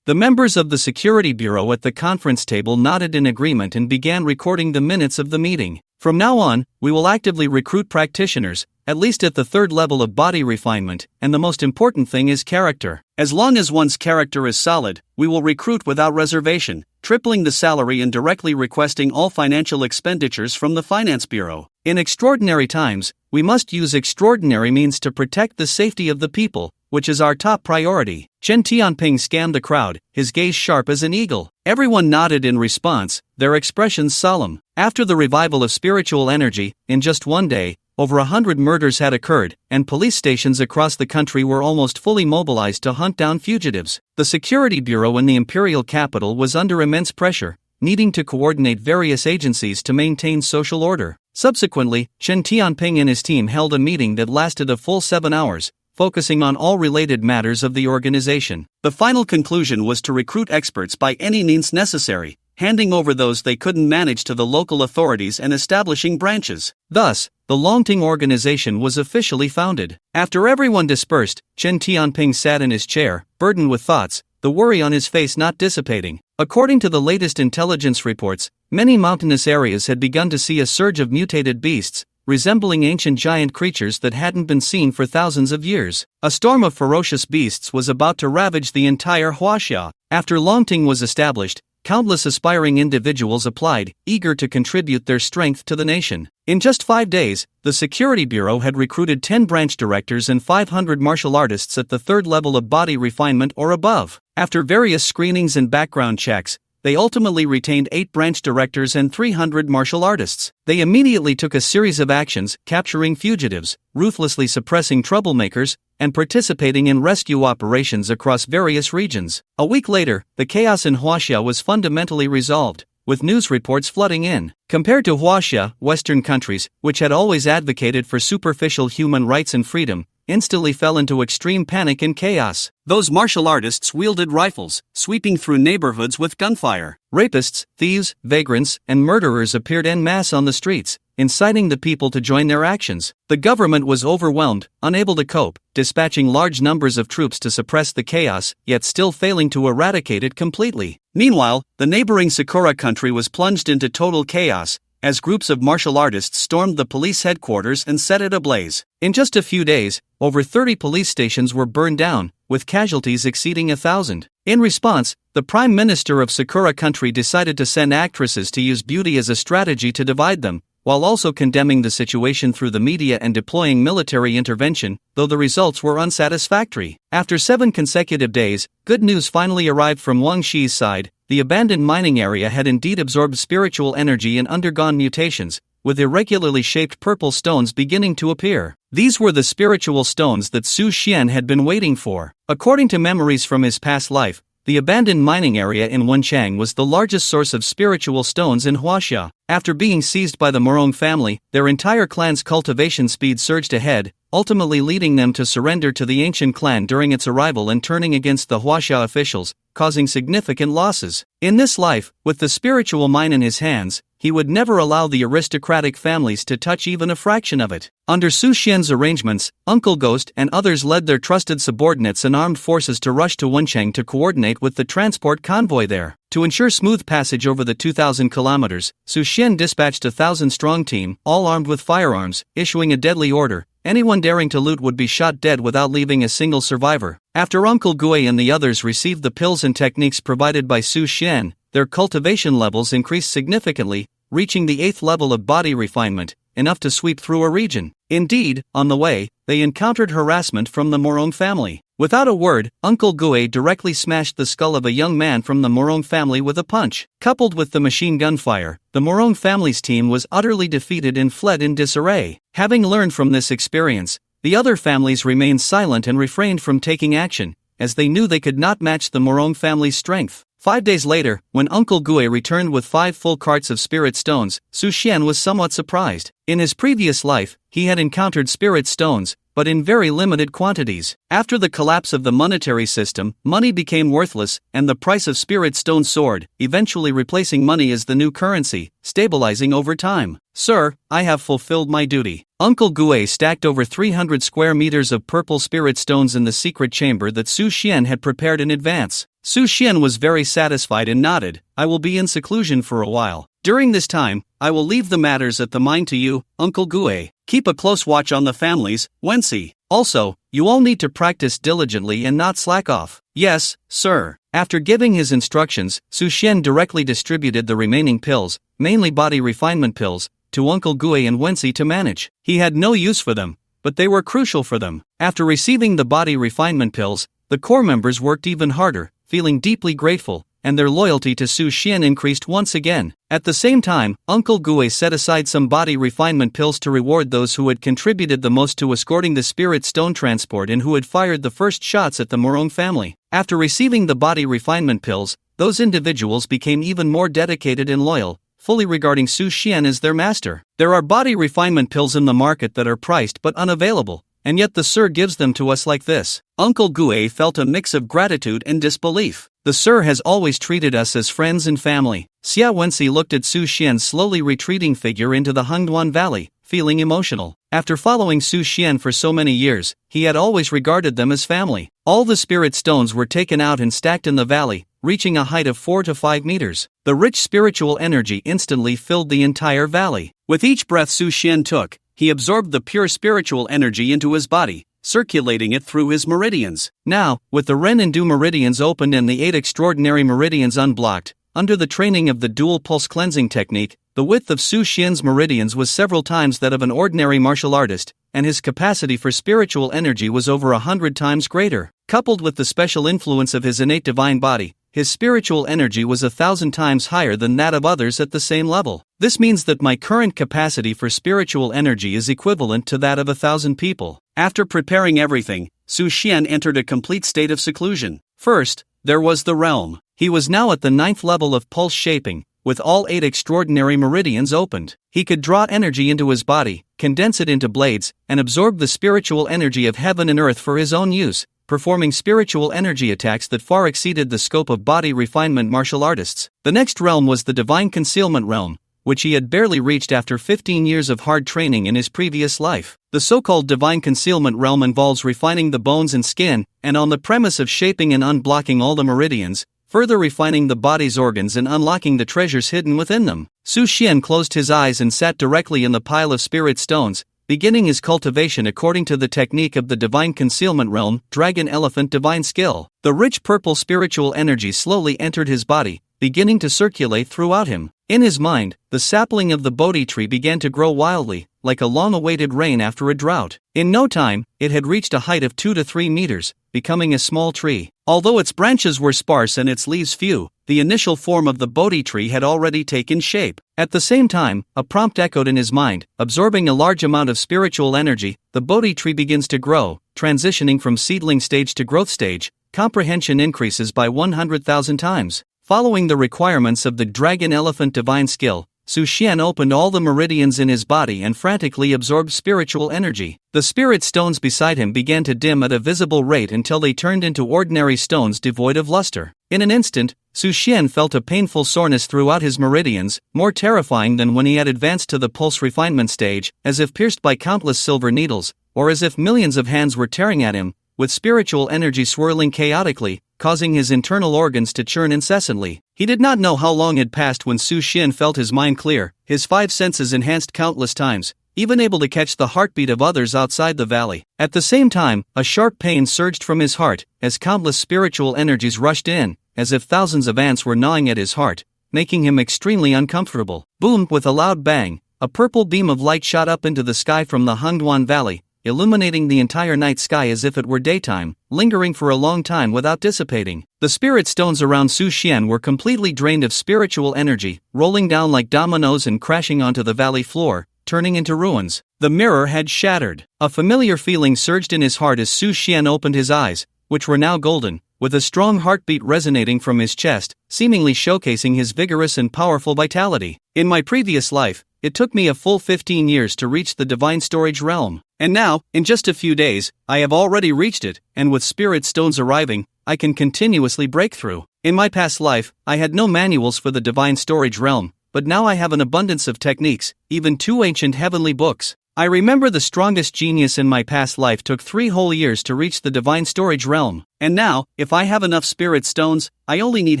The members of the Security Bureau at the conference table nodded in agreement and began recording the minutes of the meeting. From now on, we will actively recruit practitioners, at least at the 3rd level of body refinement, and the most important thing is character. As long as one's character is solid, we will recruit without reservation, tripling the salary and directly requesting all financial expenditures from the Finance Bureau. In extraordinary times, we must use extraordinary means to protect the safety of the people, which is our top priority. Chen Tianping scanned the crowd, his gaze sharp as an eagle. Everyone nodded in response, their expressions solemn. After the revival of spiritual energy, in just one day, over 100 murders had occurred, and police stations across the country were almost fully mobilized to hunt down fugitives. The Security Bureau in the imperial capital was under immense pressure, needing to coordinate various agencies to maintain social order. Subsequently, Chen Tianping and his team held a meeting that lasted a full 7 hours, focusing on all related matters of the organization. The final conclusion was to recruit experts by any means necessary, handing over those they couldn't manage to the local authorities and establishing branches. Thus, the Longting organization was officially founded. After everyone dispersed, Chen Tianping sat in his chair, burdened with thoughts, the worry on his face not dissipating. According to the latest intelligence reports, many mountainous areas had begun to see a surge of mutated beasts, resembling ancient giant creatures that hadn't been seen for thousands of years. A storm of ferocious beasts was about to ravage the entire Huaxia. After Longting was established, countless aspiring individuals applied, eager to contribute their strength to the nation. In just 5 days, the Security Bureau had recruited 10 branch directors and 500 martial artists at the 3rd level of body refinement or above. After various screenings and background checks, they ultimately retained 8 branch directors and 300 martial artists. They immediately took a series of actions, capturing fugitives, ruthlessly suppressing troublemakers, and participating in rescue operations across various regions. A week later, the chaos in Huaxia was fundamentally resolved, with news reports flooding in. Compared to Huaxia, Western countries, which had always advocated for superficial human rights and freedom, instantly fell into extreme panic and chaos. Those martial artists wielded rifles, sweeping through neighborhoods with gunfire. Rapists, thieves, vagrants, and murderers appeared en masse on the streets, inciting the people to join their actions. The government was overwhelmed, unable to cope, dispatching large numbers of troops to suppress the chaos, yet still failing to eradicate it completely. Meanwhile, the neighboring Sakura country was plunged into total chaos, as groups of martial artists stormed the police headquarters and set it ablaze. In just a few days, over 30 police stations were burned down, with casualties exceeding 1,000. In response, the Prime Minister of Sakura country decided to send actresses to use beauty as a strategy to divide them, while also condemning the situation through the media and deploying military intervention, though the results were unsatisfactory. After 7 consecutive days, good news finally arrived from Wang Shi's side. The abandoned mining area had indeed absorbed spiritual energy and undergone mutations, with irregularly shaped purple stones beginning to appear. These were the spiritual stones that Su Xian had been waiting for. According to memories from his past life, the abandoned mining area in Wenchang was the largest source of spiritual stones in Huaxia. After being seized by the Morong family, their entire clan's cultivation speed surged ahead, ultimately leading them to surrender to the ancient clan during its arrival and turning against the Huaxia officials, causing significant losses. In this life, with the spiritual mine in his hands, he would never allow the aristocratic families to touch even a fraction of it. Under Su Xian's arrangements, Uncle Ghost and others led their trusted subordinates and armed forces to rush to Wencheng to coordinate with the transport convoy there. To ensure smooth passage over the 2,000 kilometers, Su Xian dispatched a 1,000-strong team, all armed with firearms, issuing a deadly order: anyone daring to loot would be shot dead without leaving a single survivor. After Uncle Gui and the others received the pills and techniques provided by Su Xian, their cultivation levels increased significantly, reaching the 8th level of body refinement, enough to sweep through a region. Indeed, on the way, they encountered harassment from the Morong family. Without a word, Uncle Gui directly smashed the skull of a young man from the Morong family with a punch. Coupled with the machine gun fire, the Morong family's team was utterly defeated and fled in disarray. Having learned from this experience, the other families remained silent and refrained from taking action, as they knew they could not match the Morong family's strength. 5 days later, when Uncle Gui returned with 5 full carts of spirit stones, Su Xian was somewhat surprised. In his previous life, he had encountered spirit stones, but in very limited quantities. After the collapse of the monetary system, money became worthless, and the price of spirit stones soared, eventually replacing money as the new currency, stabilizing over time. "Sir, I have fulfilled my duty." Uncle Gui stacked over 300 square meters of purple spirit stones in the secret chamber that Su Xian had prepared in advance. Su Xian was very satisfied and nodded. "I will be in seclusion for a while. During this time, I will leave the matters at the mine to you, Uncle Gui. Keep a close watch on the families, Wensi. Also, you all need to practice diligently and not slack off." "Yes, sir." After giving his instructions, Su Xian directly distributed the remaining pills, mainly body refinement pills, to Uncle Gui and Wensi to manage. He had no use for them, but they were crucial for them. After receiving the body refinement pills, the core members worked even harder, feeling deeply grateful, and their loyalty to Su Xian increased once again. At the same time, Uncle Gui set aside some body refinement pills to reward those who had contributed the most to escorting the spirit stone transport and who had fired the first shots at the Morong family. After receiving the body refinement pills, those individuals became even more dedicated and loyal, fully regarding Su Xian as their master. There are body refinement pills in the market that are priced but unavailable, and yet the Sir gives them to us like this. Uncle Gui felt a mix of gratitude and disbelief. The Sir has always treated us as friends and family. Xia Wensi looked at Su Xian's slowly retreating figure into the Hengduan Valley, feeling emotional. After following Su Xian for so many years, he had always regarded them as family. All the spirit stones were taken out and stacked in the valley, reaching a height of 4 to 5 meters. The rich spiritual energy instantly filled the entire valley. With each breath Su Xian took, he absorbed the pure spiritual energy into his body, circulating it through his meridians. Now, with the Ren and Du meridians opened and the 8 extraordinary meridians unblocked, under the training of the dual pulse cleansing technique, the width of Su Xian's meridians was several times that of an ordinary martial artist, and his capacity for spiritual energy was over 100 times greater. Coupled with the special influence of his innate divine body, his spiritual energy was 1,000 times higher than that of others at the same level. This means that my current capacity for spiritual energy is equivalent to that of 1,000 people. After preparing everything, Su Xian entered a complete state of seclusion. First, there was the realm. He was now at the 9th level of pulse shaping, with all 8 extraordinary meridians opened. He could draw energy into his body, condense it into blades, and absorb the spiritual energy of heaven and earth for his own use, performing spiritual energy attacks that far exceeded the scope of body refinement martial artists. The next realm was the divine concealment realm, which he had barely reached after 15 years of hard training in his previous life. The so-called divine concealment realm involves refining the bones and skin, and on the premise of shaping and unblocking all the meridians, further refining the body's organs and unlocking the treasures hidden within them. Su Xian closed his eyes and sat directly in the pile of spirit stones, beginning his cultivation according to the technique of the divine concealment realm, dragon elephant divine skill. The rich purple spiritual energy slowly entered his body, beginning to circulate throughout him. In his mind, the sapling of the bodhi tree began to grow wildly, like a long-awaited rain after a drought. In no time, it had reached a height of 2 to 3 meters, becoming a small tree. Although its branches were sparse and its leaves few, the initial form of the bodhi tree had already taken shape. At the same time, a prompt echoed in his mind, absorbing a large amount of spiritual energy. The bodhi tree begins to grow, transitioning from seedling stage to growth stage. Comprehension increases by 100,000 times. Following the requirements of the dragon elephant divine skill, Su Xian opened all the meridians in his body and frantically absorbed spiritual energy. The spirit stones beside him began to dim at a visible rate until they turned into ordinary stones devoid of luster. In an instant, Su Xian felt a painful soreness throughout his meridians, more terrifying than when he had advanced to the pulse refinement stage, as if pierced by countless silver needles, or as if millions of hands were tearing at him, with spiritual energy swirling chaotically, causing his internal organs to churn incessantly. He did not know how long had passed when Su Xian felt his mind clear, his five senses enhanced countless times, even able to catch the heartbeat of others outside the valley. At the same time, a sharp pain surged from his heart, as countless spiritual energies rushed in, as if thousands of ants were gnawing at his heart, making him extremely uncomfortable. Boom! With a loud bang, a purple beam of light shot up into the sky from the Hangduan Valley, illuminating the entire night sky as if it were daytime, lingering for a long time without dissipating. The spirit stones around Su Xian were completely drained of spiritual energy, rolling down like dominoes and crashing onto the valley floor, turning into ruins. The mirror had shattered. A familiar feeling surged in his heart as Su Xian opened his eyes, which were now golden, with a strong heartbeat resonating from his chest, seemingly showcasing his vigorous and powerful vitality. In my previous life, it took me a full 15 years to reach the divine storage realm. And now, in just a few days, I have already reached it, and with spirit stones arriving, I can continuously break through. In my past life, I had no manuals for the divine storage realm, but now I have an abundance of techniques, even 2 ancient heavenly books. I remember the strongest genius in my past life took 3 whole years to reach the divine storage realm, and now, if I have enough spirit stones, I only need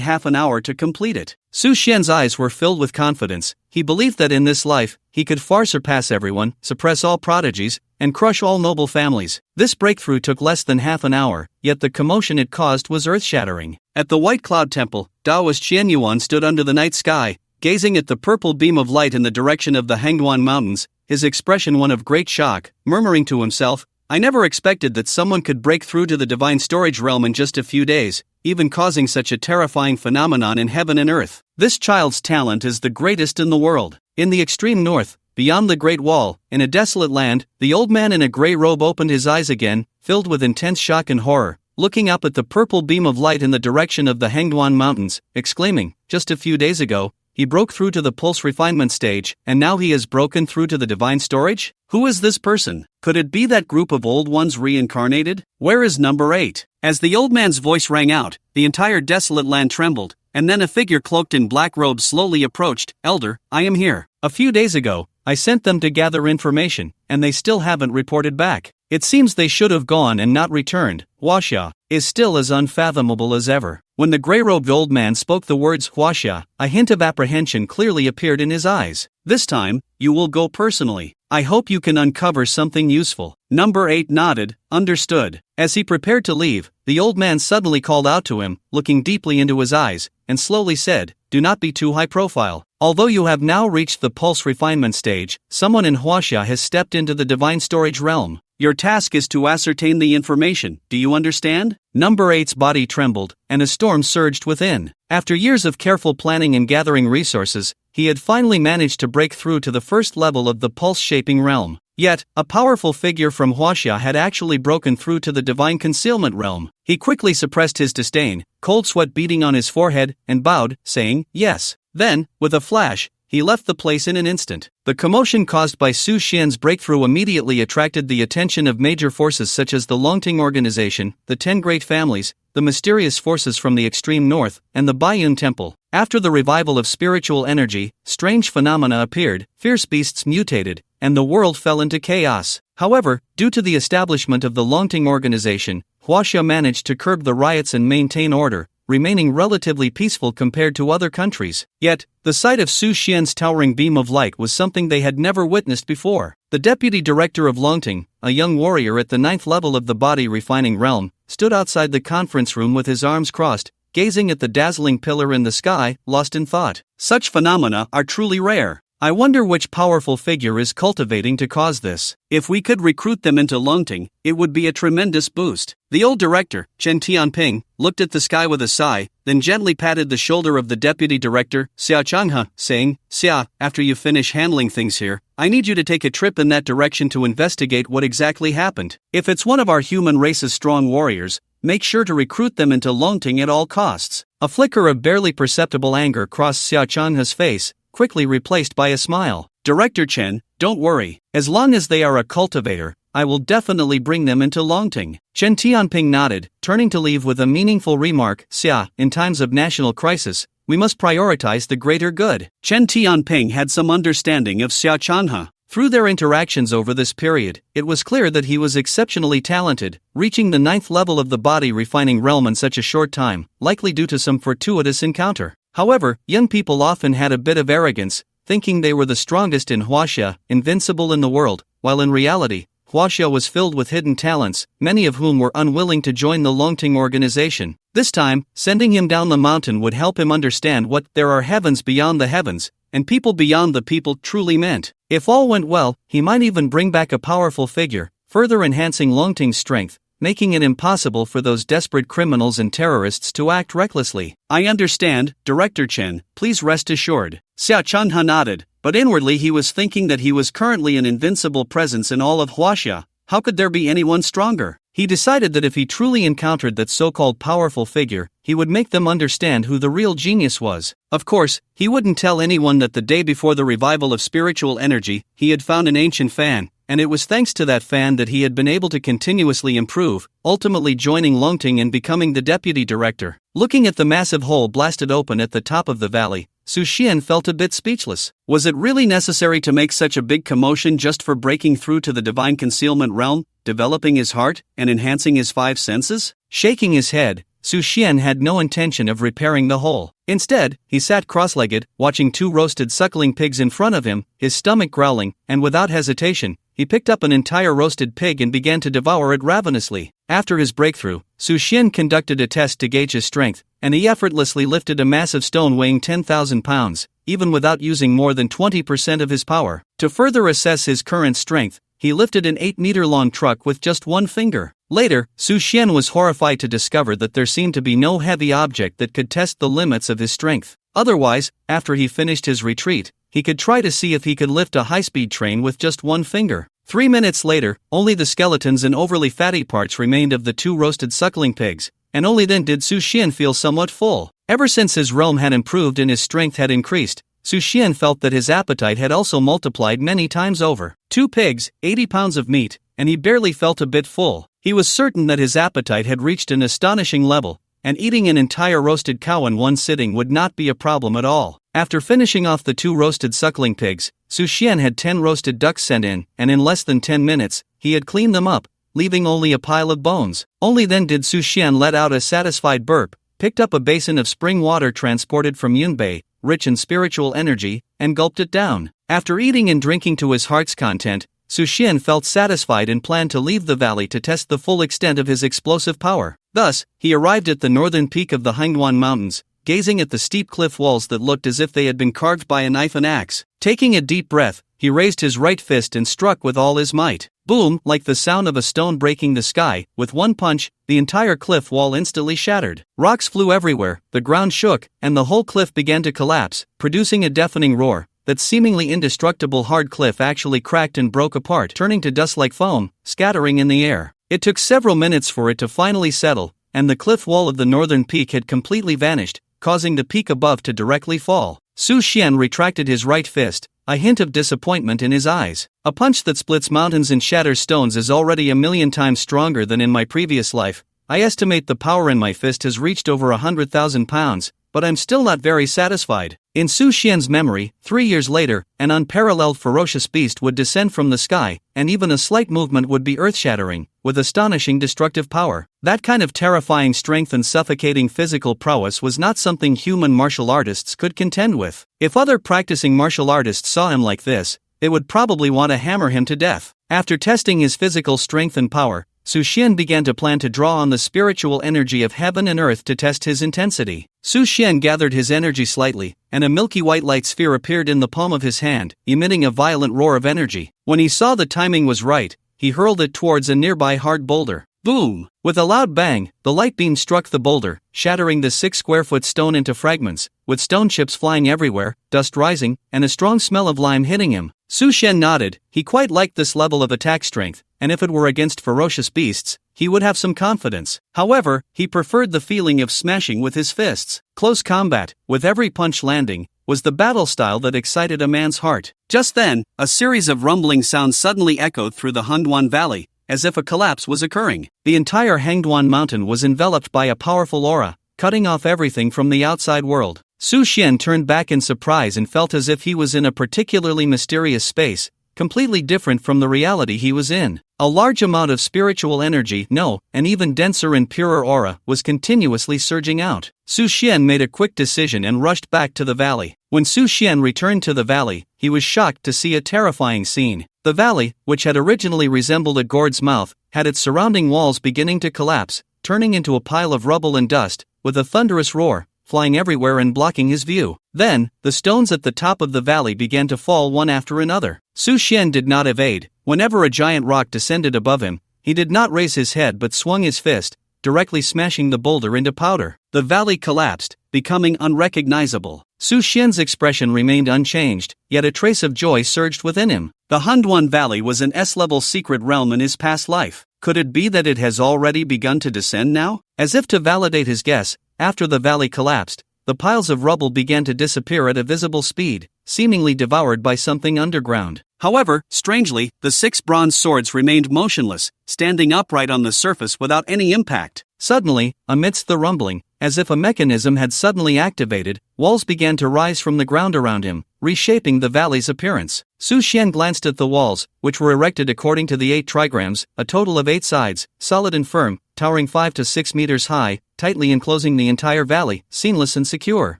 half an hour to complete it. Su Xian's eyes were filled with confidence. He believed that in this life, he could far surpass everyone, suppress all prodigies, and crush all noble families. This breakthrough took less than half an hour, yet the commotion it caused was earth-shattering. At the White Cloud Temple, Taoist Qian Yuan stood under the night sky, gazing at the purple beam of light in the direction of the Hangduan Mountains, his expression one of great shock, murmuring to himself, "I never expected that someone could break through to the divine storage realm in just a few days, even causing such a terrifying phenomenon in heaven and earth. This child's talent is the greatest in the world." In the extreme north, beyond the Great Wall, in a desolate land, the old man in a gray robe opened his eyes again, filled with intense shock and horror, looking up at the purple beam of light in the direction of the Hangduan Mountains, exclaiming, "Just a few days ago, he broke through to the pulse refinement stage, and now he has broken through to the divine storage? Who is this person? Could it be that group of old ones reincarnated? Where is number 8? As the old man's voice rang out, the entire desolate land trembled, and then a figure cloaked in black robes slowly approached. "Elder, I am here. A few days ago, I sent them to gather information, and they still haven't reported back. It seems they should have gone and not returned. Huaxia is still as unfathomable as ever." When the gray-robed old man spoke the words Huaxia, a hint of apprehension clearly appeared in his eyes. "This time, you will go personally. I hope you can uncover something useful." Number 8 nodded, understood. As he prepared to leave, the old man suddenly called out to him, looking deeply into his eyes, and slowly said, "Do not be too high profile. Although you have now reached the pulse refinement stage, someone in Huaxia has stepped into the divine storage realm. Your task is to ascertain the information. Do you understand?" Number 8's body trembled, and a storm surged within. After years of careful planning and gathering resources, he had finally managed to break through to the first level of the pulse-shaping realm. Yet, a powerful figure from Huaxia had actually broken through to the divine concealment realm. He quickly suppressed his disdain, cold sweat beading on his forehead, and bowed, saying, "Yes." Then, with a flash, he left the place in an instant. The commotion caused by Su Xian's breakthrough immediately attracted the attention of major forces such as the Longting Organization, the 10 Great Families, the mysterious forces from the extreme north, and the Baiyun Temple. After the revival of spiritual energy, strange phenomena appeared, fierce beasts mutated, and the world fell into chaos. However, due to the establishment of the Longting Organization, Huaxia managed to curb the riots and maintain order, remaining relatively peaceful compared to other countries. Yet, the sight of Su Xian's towering beam of light was something they had never witnessed before. The deputy director of Longting, a young warrior at the 9th level of the body refining realm, stood outside the conference room with his arms crossed, gazing at the dazzling pillar in the sky, lost in thought. Such phenomena are truly rare. I wonder which powerful figure is cultivating to cause this. If we could recruit them into Longting, it would be a tremendous boost. The old director, Chen Tianping, looked at the sky with a sigh, then gently patted the shoulder of the deputy director, Xia Changhe, saying, "Xia, after you finish handling things here, I need you to take a trip in that direction to investigate what exactly happened. If it's one of our human race's strong warriors, make sure to recruit them into Longting at all costs." A flicker of barely perceptible anger crossed Xia Changhe's face, quickly replaced by a smile. Director Chen, don't worry. As long as they are a cultivator, I will definitely bring them into Longting. Chen Tianping nodded, turning to leave with a meaningful remark. Xia, in times of national crisis, we must prioritize the greater good. Chen Tianping had some understanding of Xia Chanhe. Through their interactions over this period, it was clear that he was exceptionally talented, reaching the 9th level of the body refining realm in such a short time, likely due to some fortuitous encounter. However, young people often had a bit of arrogance, thinking they were the strongest in Huaxia, invincible in the world, while in reality, Huaxia was filled with hidden talents, many of whom were unwilling to join the Longting organization. This time, sending him down the mountain would help him understand what there are heavens beyond the heavens, and people beyond the people truly meant. If all went well, he might even bring back a powerful figure, further enhancing Longting's strength, making it impossible for those desperate criminals and terrorists to act recklessly. I understand, Director Chen, please rest assured. Xia Chanhe nodded, but inwardly he was thinking that he was currently an invincible presence in all of Huaxia. How could there be anyone stronger? He decided that if he truly encountered that so-called powerful figure, he would make them understand who the real genius was. Of course, he wouldn't tell anyone that the day before the revival of spiritual energy, he had found an ancient fan, and it was thanks to that fan that he had been able to continuously improve, ultimately joining Longting and becoming the deputy director. Looking at the massive hole blasted open at the top of the valley, Su Xian felt a bit speechless. Was it really necessary to make such a big commotion just for breaking through to the divine concealment realm, developing his heart, and enhancing his 5 senses? Shaking his head, Su Xian had no intention of repairing the hole. Instead, he sat cross-legged, watching 2 roasted suckling pigs in front of him, his stomach growling, and without hesitation, he picked up an entire roasted pig and began to devour it ravenously. After his breakthrough, Su Xian conducted a test to gauge his strength, and he effortlessly lifted a massive stone weighing 10,000 pounds, even without using more than 20% of his power. To further assess his current strength, he lifted an 8-meter-long truck with just 1 finger. Later, Su Xian was horrified to discover that there seemed to be no heavy object that could test the limits of his strength. Otherwise, after he finished his retreat, he could try to see if he could lift a high-speed train with just 1 finger. 3 minutes later, only the skeletons and overly fatty parts remained of the 2 roasted suckling pigs, and only then did Su Xian feel somewhat full. Ever since his realm had improved and his strength had increased, Su Xian felt that his appetite had also multiplied many times over. 2 pigs, 80 pounds of meat, and he barely felt a bit full. He was certain that his appetite had reached an astonishing level, and eating an entire roasted cow in one sitting would not be a problem at all. After finishing off the 2 roasted suckling pigs, Su Xian had 10 roasted ducks sent in, and in less than 10 minutes, he had cleaned them up, leaving only a pile of bones. Only then did Su Xian let out a satisfied burp, picked up a basin of spring water transported from Yunbei, rich in spiritual energy, and gulped it down. After eating and drinking to his heart's content, Su Xian felt satisfied and planned to leave the valley to test the full extent of his explosive power. Thus, he arrived at the northern peak of the Hangduan Mountains, gazing at the steep cliff walls that looked as if they had been carved by a knife and axe. Taking a deep breath, he raised his right fist and struck with all his might. Boom! Like the sound of a stone breaking the sky, with one punch, the entire cliff wall instantly shattered. Rocks flew everywhere, the ground shook, and the whole cliff began to collapse, producing a deafening roar. That seemingly indestructible hard cliff actually cracked and broke apart, turning to dust like foam, scattering in the air. It took several minutes for it to finally settle, and the cliff wall of the northern peak had completely vanished, causing the peak above to directly fall. Su Xian retracted his right fist, a hint of disappointment in his eyes. A punch that splits mountains and shatters stones is already 1,000,000 times stronger than in my previous life. I estimate the power in my fist has reached over 100,000 pounds, but I'm still not very satisfied. In Su Xian's memory, 3 years later, an unparalleled ferocious beast would descend from the sky, and even a slight movement would be earth-shattering, with astonishing destructive power. That kind of terrifying strength and suffocating physical prowess was not something human martial artists could contend with. If other practicing martial artists saw him like this, they would probably want to hammer him to death. After testing his physical strength and power, Su Xian began to plan to draw on the spiritual energy of heaven and earth to test his intensity. Su Xian gathered his energy slightly, and a milky white light sphere appeared in the palm of his hand, emitting a violent roar of energy. When he saw the timing was right, he hurled it towards a nearby hard boulder. Boom! With a loud bang, the light beam struck the boulder, shattering the 6-square-foot stone into fragments, with stone chips flying everywhere, dust rising, and a strong smell of lime hitting him. Su Xian nodded. He quite liked this level of attack strength, and if it were against ferocious beasts, he would have some confidence. However, he preferred the feeling of smashing with his fists. Close combat, with every punch landing, was the battle style that excited a man's heart. Just then, a series of rumbling sounds suddenly echoed through the Hangduan Valley, as if a collapse was occurring. The entire Hangduan mountain was enveloped by a powerful aura, cutting off everything from the outside world. Su Xian turned back in surprise and felt as if he was in a particularly mysterious space, completely different from the reality he was in. A large amount of spiritual energy, an even denser and purer aura, was continuously surging out. Su Xian made a quick decision and rushed back to the valley. When Su Xian returned to the valley, he was shocked to see a terrifying scene. The valley, which had originally resembled a gourd's mouth, had its surrounding walls beginning to collapse, turning into a pile of rubble and dust, with a thunderous roar, flying everywhere and blocking his view. Then, the stones at the top of the valley began to fall one after another. Su Xian did not evade. Whenever a giant rock descended above him, he did not raise his head but swung his fist, directly smashing the boulder into powder. The valley collapsed, becoming unrecognizable. Su Xian's expression remained unchanged, yet a trace of joy surged within him. The Hangduan Valley was an S-level secret realm in his past life. Could it be that it has already begun to descend now? As if to validate his guess, after the valley collapsed, the piles of rubble began to disappear at a visible speed, seemingly devoured by something underground. However, strangely, the 6 bronze swords remained motionless, standing upright on the surface without any impact. Suddenly, amidst the rumbling, as if a mechanism had suddenly activated, walls began to rise from the ground around him, reshaping the valley's appearance. Su Xian glanced at the walls, which were erected according to the 8 trigrams, a total of 8 sides, solid and firm, towering 5 to 6 meters high, tightly enclosing the entire valley, seamless and secure.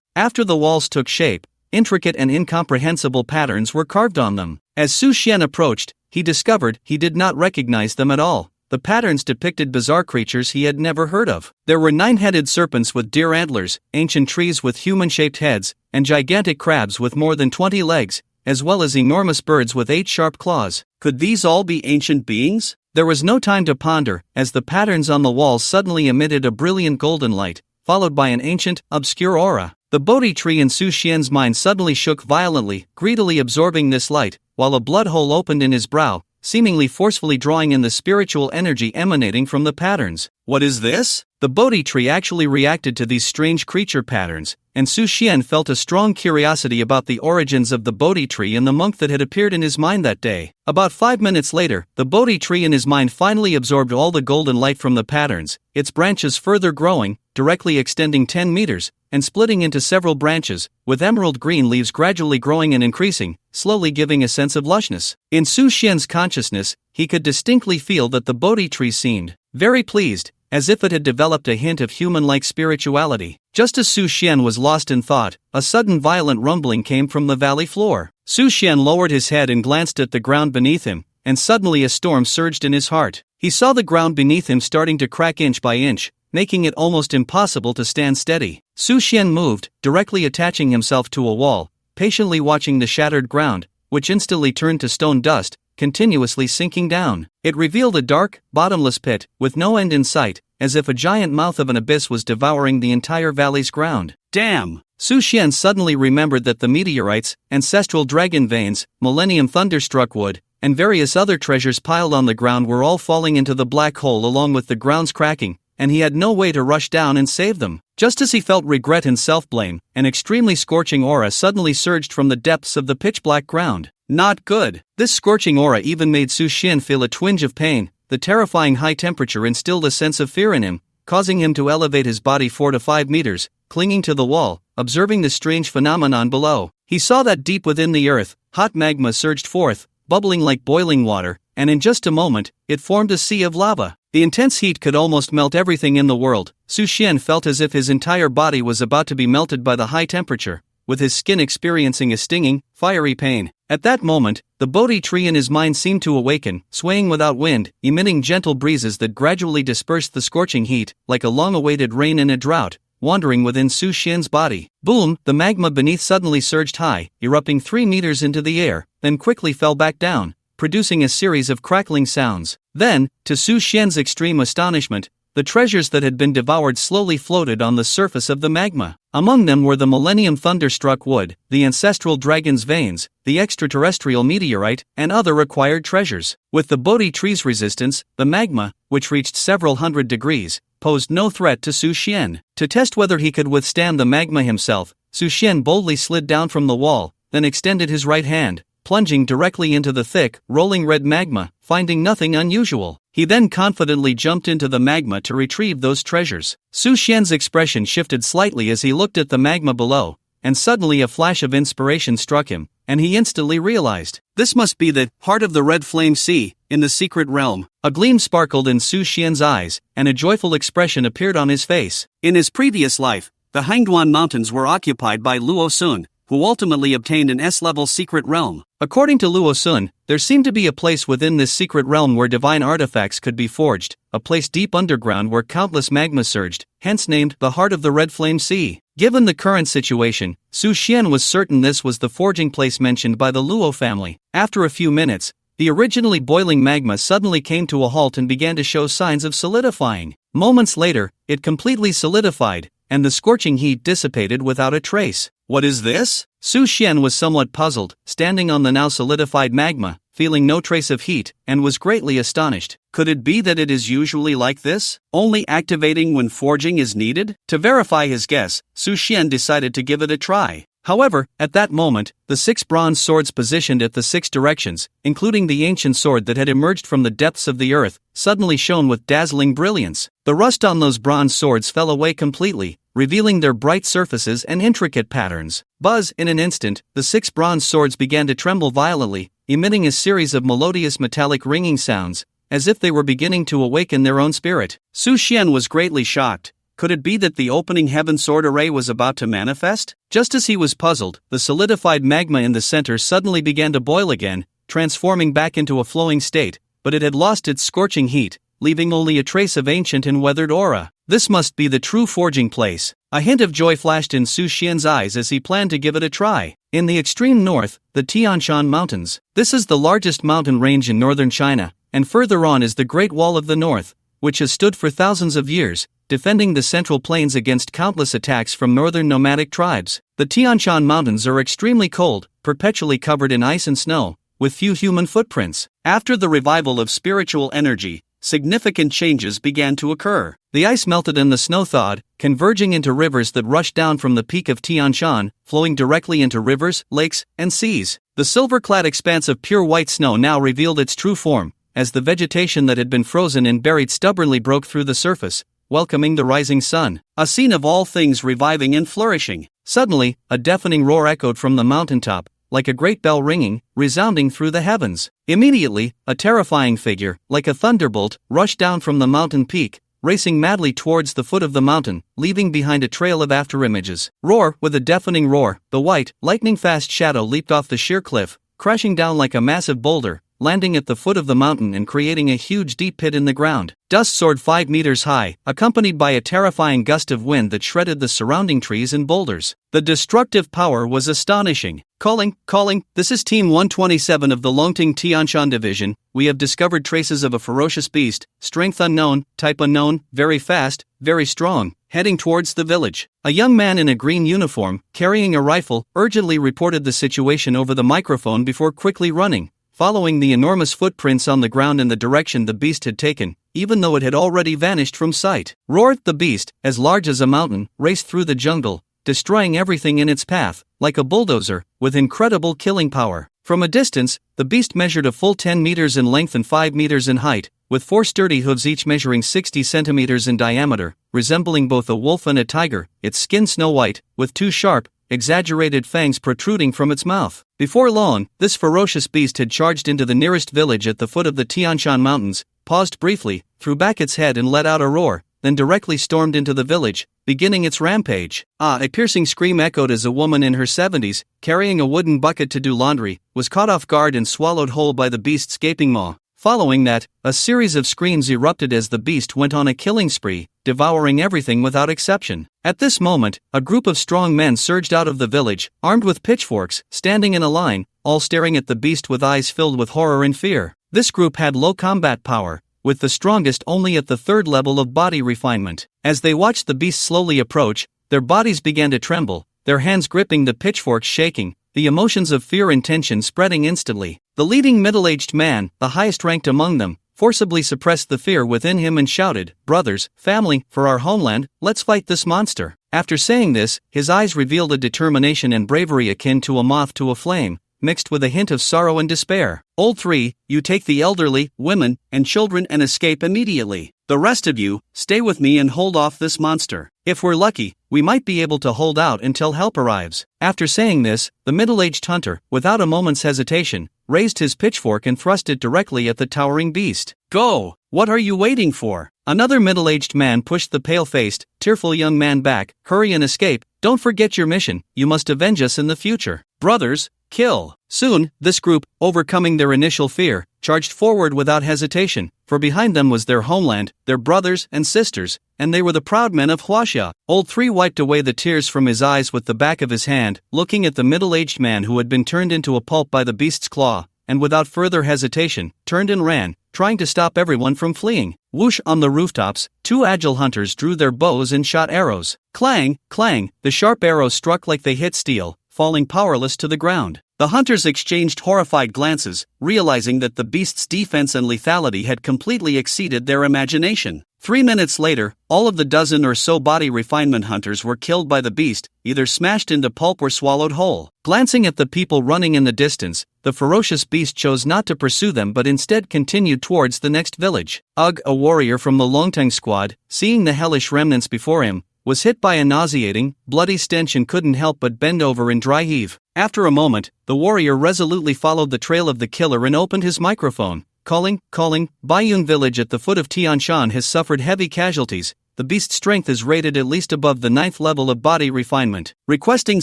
After the walls took shape, intricate and incomprehensible patterns were carved on them. As Su Xian approached, he discovered he did not recognize them at all. The patterns depicted bizarre creatures he had never heard of. There were 9-headed serpents with deer antlers, ancient trees with human-shaped heads, and gigantic crabs with more than 20 legs, as well as enormous birds with 8 sharp claws. Could these all be ancient beings? There was no time to ponder, as the patterns on the walls suddenly emitted a brilliant golden light, followed by an ancient, obscure aura. The bodhi tree in Su Xian's mind suddenly shook violently, greedily absorbing this light, while a blood hole opened in his brow, seemingly forcefully drawing in the spiritual energy emanating from the patterns. What is this? The bodhi tree actually reacted to these strange creature patterns, and Su Xian felt a strong curiosity about the origins of the bodhi tree and the monk that had appeared in his mind that day. About 5 minutes later, the bodhi tree in his mind finally absorbed all the golden light from the patterns, its branches further growing, directly extending 10 meters, and splitting into several branches, with emerald green leaves gradually growing and increasing, slowly giving a sense of lushness. In Su Xian's consciousness, he could distinctly feel that the bodhi tree seemed very pleased, as if it had developed a hint of human-like spirituality. Just as Su Xian was lost in thought, a sudden violent rumbling came from the valley floor. Su Xian lowered his head and glanced at the ground beneath him, and suddenly a storm surged in his heart. He saw the ground beneath him starting to crack inch by inch, making it almost impossible to stand steady. Su Xian moved, directly attaching himself to a wall, patiently watching the shattered ground, which instantly turned to stone dust, continuously sinking down. It revealed a dark, bottomless pit, with no end in sight, as if a giant mouth of an abyss was devouring the entire valley's ground. Damn! Su Xian suddenly remembered that the meteorites, ancestral dragon veins, millennium thunderstruck wood, and various other treasures piled on the ground were all falling into the black hole along with the ground's cracking, and he had no way to rush down and save them. Just as he felt regret and self-blame, an extremely scorching aura suddenly surged from the depths of the pitch-black ground. Not good. This scorching aura even made Su Xian feel a twinge of pain. The terrifying high temperature instilled a sense of fear in him, causing him to elevate his body 4 to 5 meters, clinging to the wall, observing the strange phenomenon below. He saw that deep within the earth, hot magma surged forth, bubbling like boiling water, and in just a moment, it formed a sea of lava. The intense heat could almost melt everything in the world. Su Xian felt as if his entire body was about to be melted by the high temperature, with his skin experiencing a stinging, fiery pain. At that moment, the bodhi tree in his mind seemed to awaken, swaying without wind, emitting gentle breezes that gradually dispersed the scorching heat, like a long-awaited rain in a drought, wandering within Su Xian's body. Boom! The magma beneath suddenly surged high, erupting 3 meters into the air, then quickly fell back down, producing a series of crackling sounds. Then, to Su Xian's extreme astonishment, the treasures that had been devoured slowly floated on the surface of the magma. Among them were the millennium thunderstruck wood, the ancestral dragon's veins, the extraterrestrial meteorite, and other acquired treasures. With the bodhi tree's resistance, the magma, which reached several hundred degrees, posed no threat to Su Xian. To test whether he could withstand the magma himself, Su Xian boldly slid down from the wall, then extended his right hand, plunging directly into the thick, rolling red magma, finding nothing unusual. He then confidently jumped into the magma to retrieve those treasures. Su Xian's expression shifted slightly as he looked at the magma below, and suddenly a flash of inspiration struck him, and he instantly realized, this must be the heart of the red flame sea, in the secret realm. A gleam sparkled in Su Xian's eyes, and a joyful expression appeared on his face. In his previous life, the Hangduan Mountains were occupied by Luo Sun, who ultimately obtained an S-level secret realm. According to Luo Sun, there seemed to be a place within this secret realm where divine artifacts could be forged, a place deep underground where countless magma surged, hence named the Heart of the Red Flame Sea. Given the current situation, Su Xian was certain this was the forging place mentioned by the Luo family. After a few minutes, the originally boiling magma suddenly came to a halt and began to show signs of solidifying. Moments later, it completely solidified, and the scorching heat dissipated without a trace. What is this? Su Xian was somewhat puzzled, standing on the now solidified magma, feeling no trace of heat, and was greatly astonished. Could it be that it is usually like this, only activating when forging is needed? To verify his guess, Su Xian decided to give it a try. However, at that moment, the 6 bronze swords positioned at the 6 directions, including the ancient sword that had emerged from the depths of the earth, suddenly shone with dazzling brilliance. The rust on those bronze swords fell away completely, revealing their bright surfaces and intricate patterns. Buzz! In an instant, the 6 bronze swords began to tremble violently, emitting a series of melodious metallic ringing sounds, as if they were beginning to awaken their own spirit. Su Xian was greatly shocked. Could it be that the opening heaven sword array was about to manifest? Just as he was puzzled, the solidified magma in the center suddenly began to boil again, transforming back into a flowing state, but it had lost its scorching heat, leaving only a trace of ancient and weathered aura. This must be the true forging place. A hint of joy flashed in Su Xian's eyes as he planned to give it a try. In the extreme north, the Tian Shan Mountains. This is the largest mountain range in northern China, and further on is the Great Wall of the North, which has stood for thousands of years, defending the central plains against countless attacks from northern nomadic tribes. The Tian Shan Mountains are extremely cold, perpetually covered in ice and snow, with few human footprints. After the revival of spiritual energy, significant changes began to occur. The ice melted and the snow thawed, converging into rivers that rushed down from the peak of Tian Shan, flowing directly into rivers, lakes, and seas. The silver-clad expanse of pure white snow now revealed its true form, as the vegetation that had been frozen and buried stubbornly broke through the surface, welcoming the rising sun. A scene of all things reviving and flourishing. Suddenly, a deafening roar echoed from the mountaintop, like a great bell ringing, resounding through the heavens. Immediately, a terrifying figure, like a thunderbolt, rushed down from the mountain peak, racing madly towards the foot of the mountain, leaving behind a trail of afterimages. Roar! With a deafening roar, the white, lightning-fast shadow leaped off the sheer cliff, crashing down like a massive boulder, landing at the foot of the mountain and creating a huge deep pit in the ground. Dust soared 5 meters high, accompanied by a terrifying gust of wind that shredded the surrounding trees and boulders. The destructive power was astonishing. Calling, this is Team 127 of the Longting Tianshan Division. We have discovered traces of a ferocious beast, strength unknown, type unknown, very fast, very strong, heading towards the village. A young man in a green uniform, carrying a rifle, urgently reported the situation over the microphone before quickly running, following the enormous footprints on the ground in the direction the beast had taken, even though it had already vanished from sight. Roared! The beast, as large as a mountain, raced through the jungle, destroying everything in its path, like a bulldozer, with incredible killing power. From a distance, the beast measured a full 10 meters in length and 5 meters in height, with 4 sturdy hooves each measuring 60 centimeters in diameter, resembling both a wolf and a tiger, its skin snow-white, with 2 sharp, exaggerated fangs protruding from its mouth. Before long, this ferocious beast had charged into the nearest village at the foot of the Tianshan Mountains, paused briefly, threw back its head and let out a roar, then directly stormed into the village, beginning its rampage. A piercing scream echoed as a woman in her 70s, carrying a wooden bucket to do laundry, was caught off guard and swallowed whole by the beast's gaping maw. Following that, a series of screams erupted as the beast went on a killing spree, devouring everything without exception. At this moment, a group of strong men surged out of the village, armed with pitchforks, standing in a line, all staring at the beast with eyes filled with horror and fear. This group had low combat power, with the strongest only at the 3rd level of body refinement. As they watched the beast slowly approach, their bodies began to tremble, their hands gripping the pitchforks shaking, the emotions of fear and tension spreading instantly. The leading middle-aged man, the highest ranked among them, forcibly suppressed the fear within him and shouted, "Brothers, family, for our homeland, let's fight this monster." After saying this, his eyes revealed a determination and bravery akin to a moth to a flame, mixed with a hint of sorrow and despair. Old 3, you take the elderly, women, and children and escape immediately. The rest of you, stay with me and hold off this monster. If we're lucky, we might be able to hold out until help arrives. After saying this, the middle-aged hunter, without a moment's hesitation, raised his pitchfork and thrust it directly at the towering beast. Go! What are you waiting for? Another middle-aged man pushed the pale-faced, tearful young man back. Hurry and escape. Don't forget your mission. You must avenge us in the future. Brothers, kill! Soon, this group, overcoming their initial fear, charged forward without hesitation, for behind them was their homeland, their brothers and sisters, and they were the proud men of Huaxia. Old 3 wiped away the tears from his eyes with the back of his hand, looking at the middle-aged man who had been turned into a pulp by the beast's claw, and without further hesitation, turned and ran, trying to stop everyone from fleeing. Whoosh! On the rooftops, 2 agile hunters drew their bows and shot arrows. Clang! Clang! The sharp arrows struck like they hit steel, falling powerless to the ground. The hunters exchanged horrified glances, realizing that the beast's defense and lethality had completely exceeded their imagination. 3 minutes later, all of the dozen or so body refinement hunters were killed by the beast, either smashed into pulp or swallowed whole. Glancing at the people running in the distance, the ferocious beast chose not to pursue them but instead continued towards the next village. Ugh! A warrior from the Longtang squad, seeing the hellish remnants before him, was hit by a nauseating, bloody stench and couldn't help but bend over in dry heave. After a moment, the warrior resolutely followed the trail of the killer and opened his microphone, calling. Baiyun village at the foot of Tianshan has suffered heavy casualties. The beast's strength is rated at least above the 9th level of body refinement. Requesting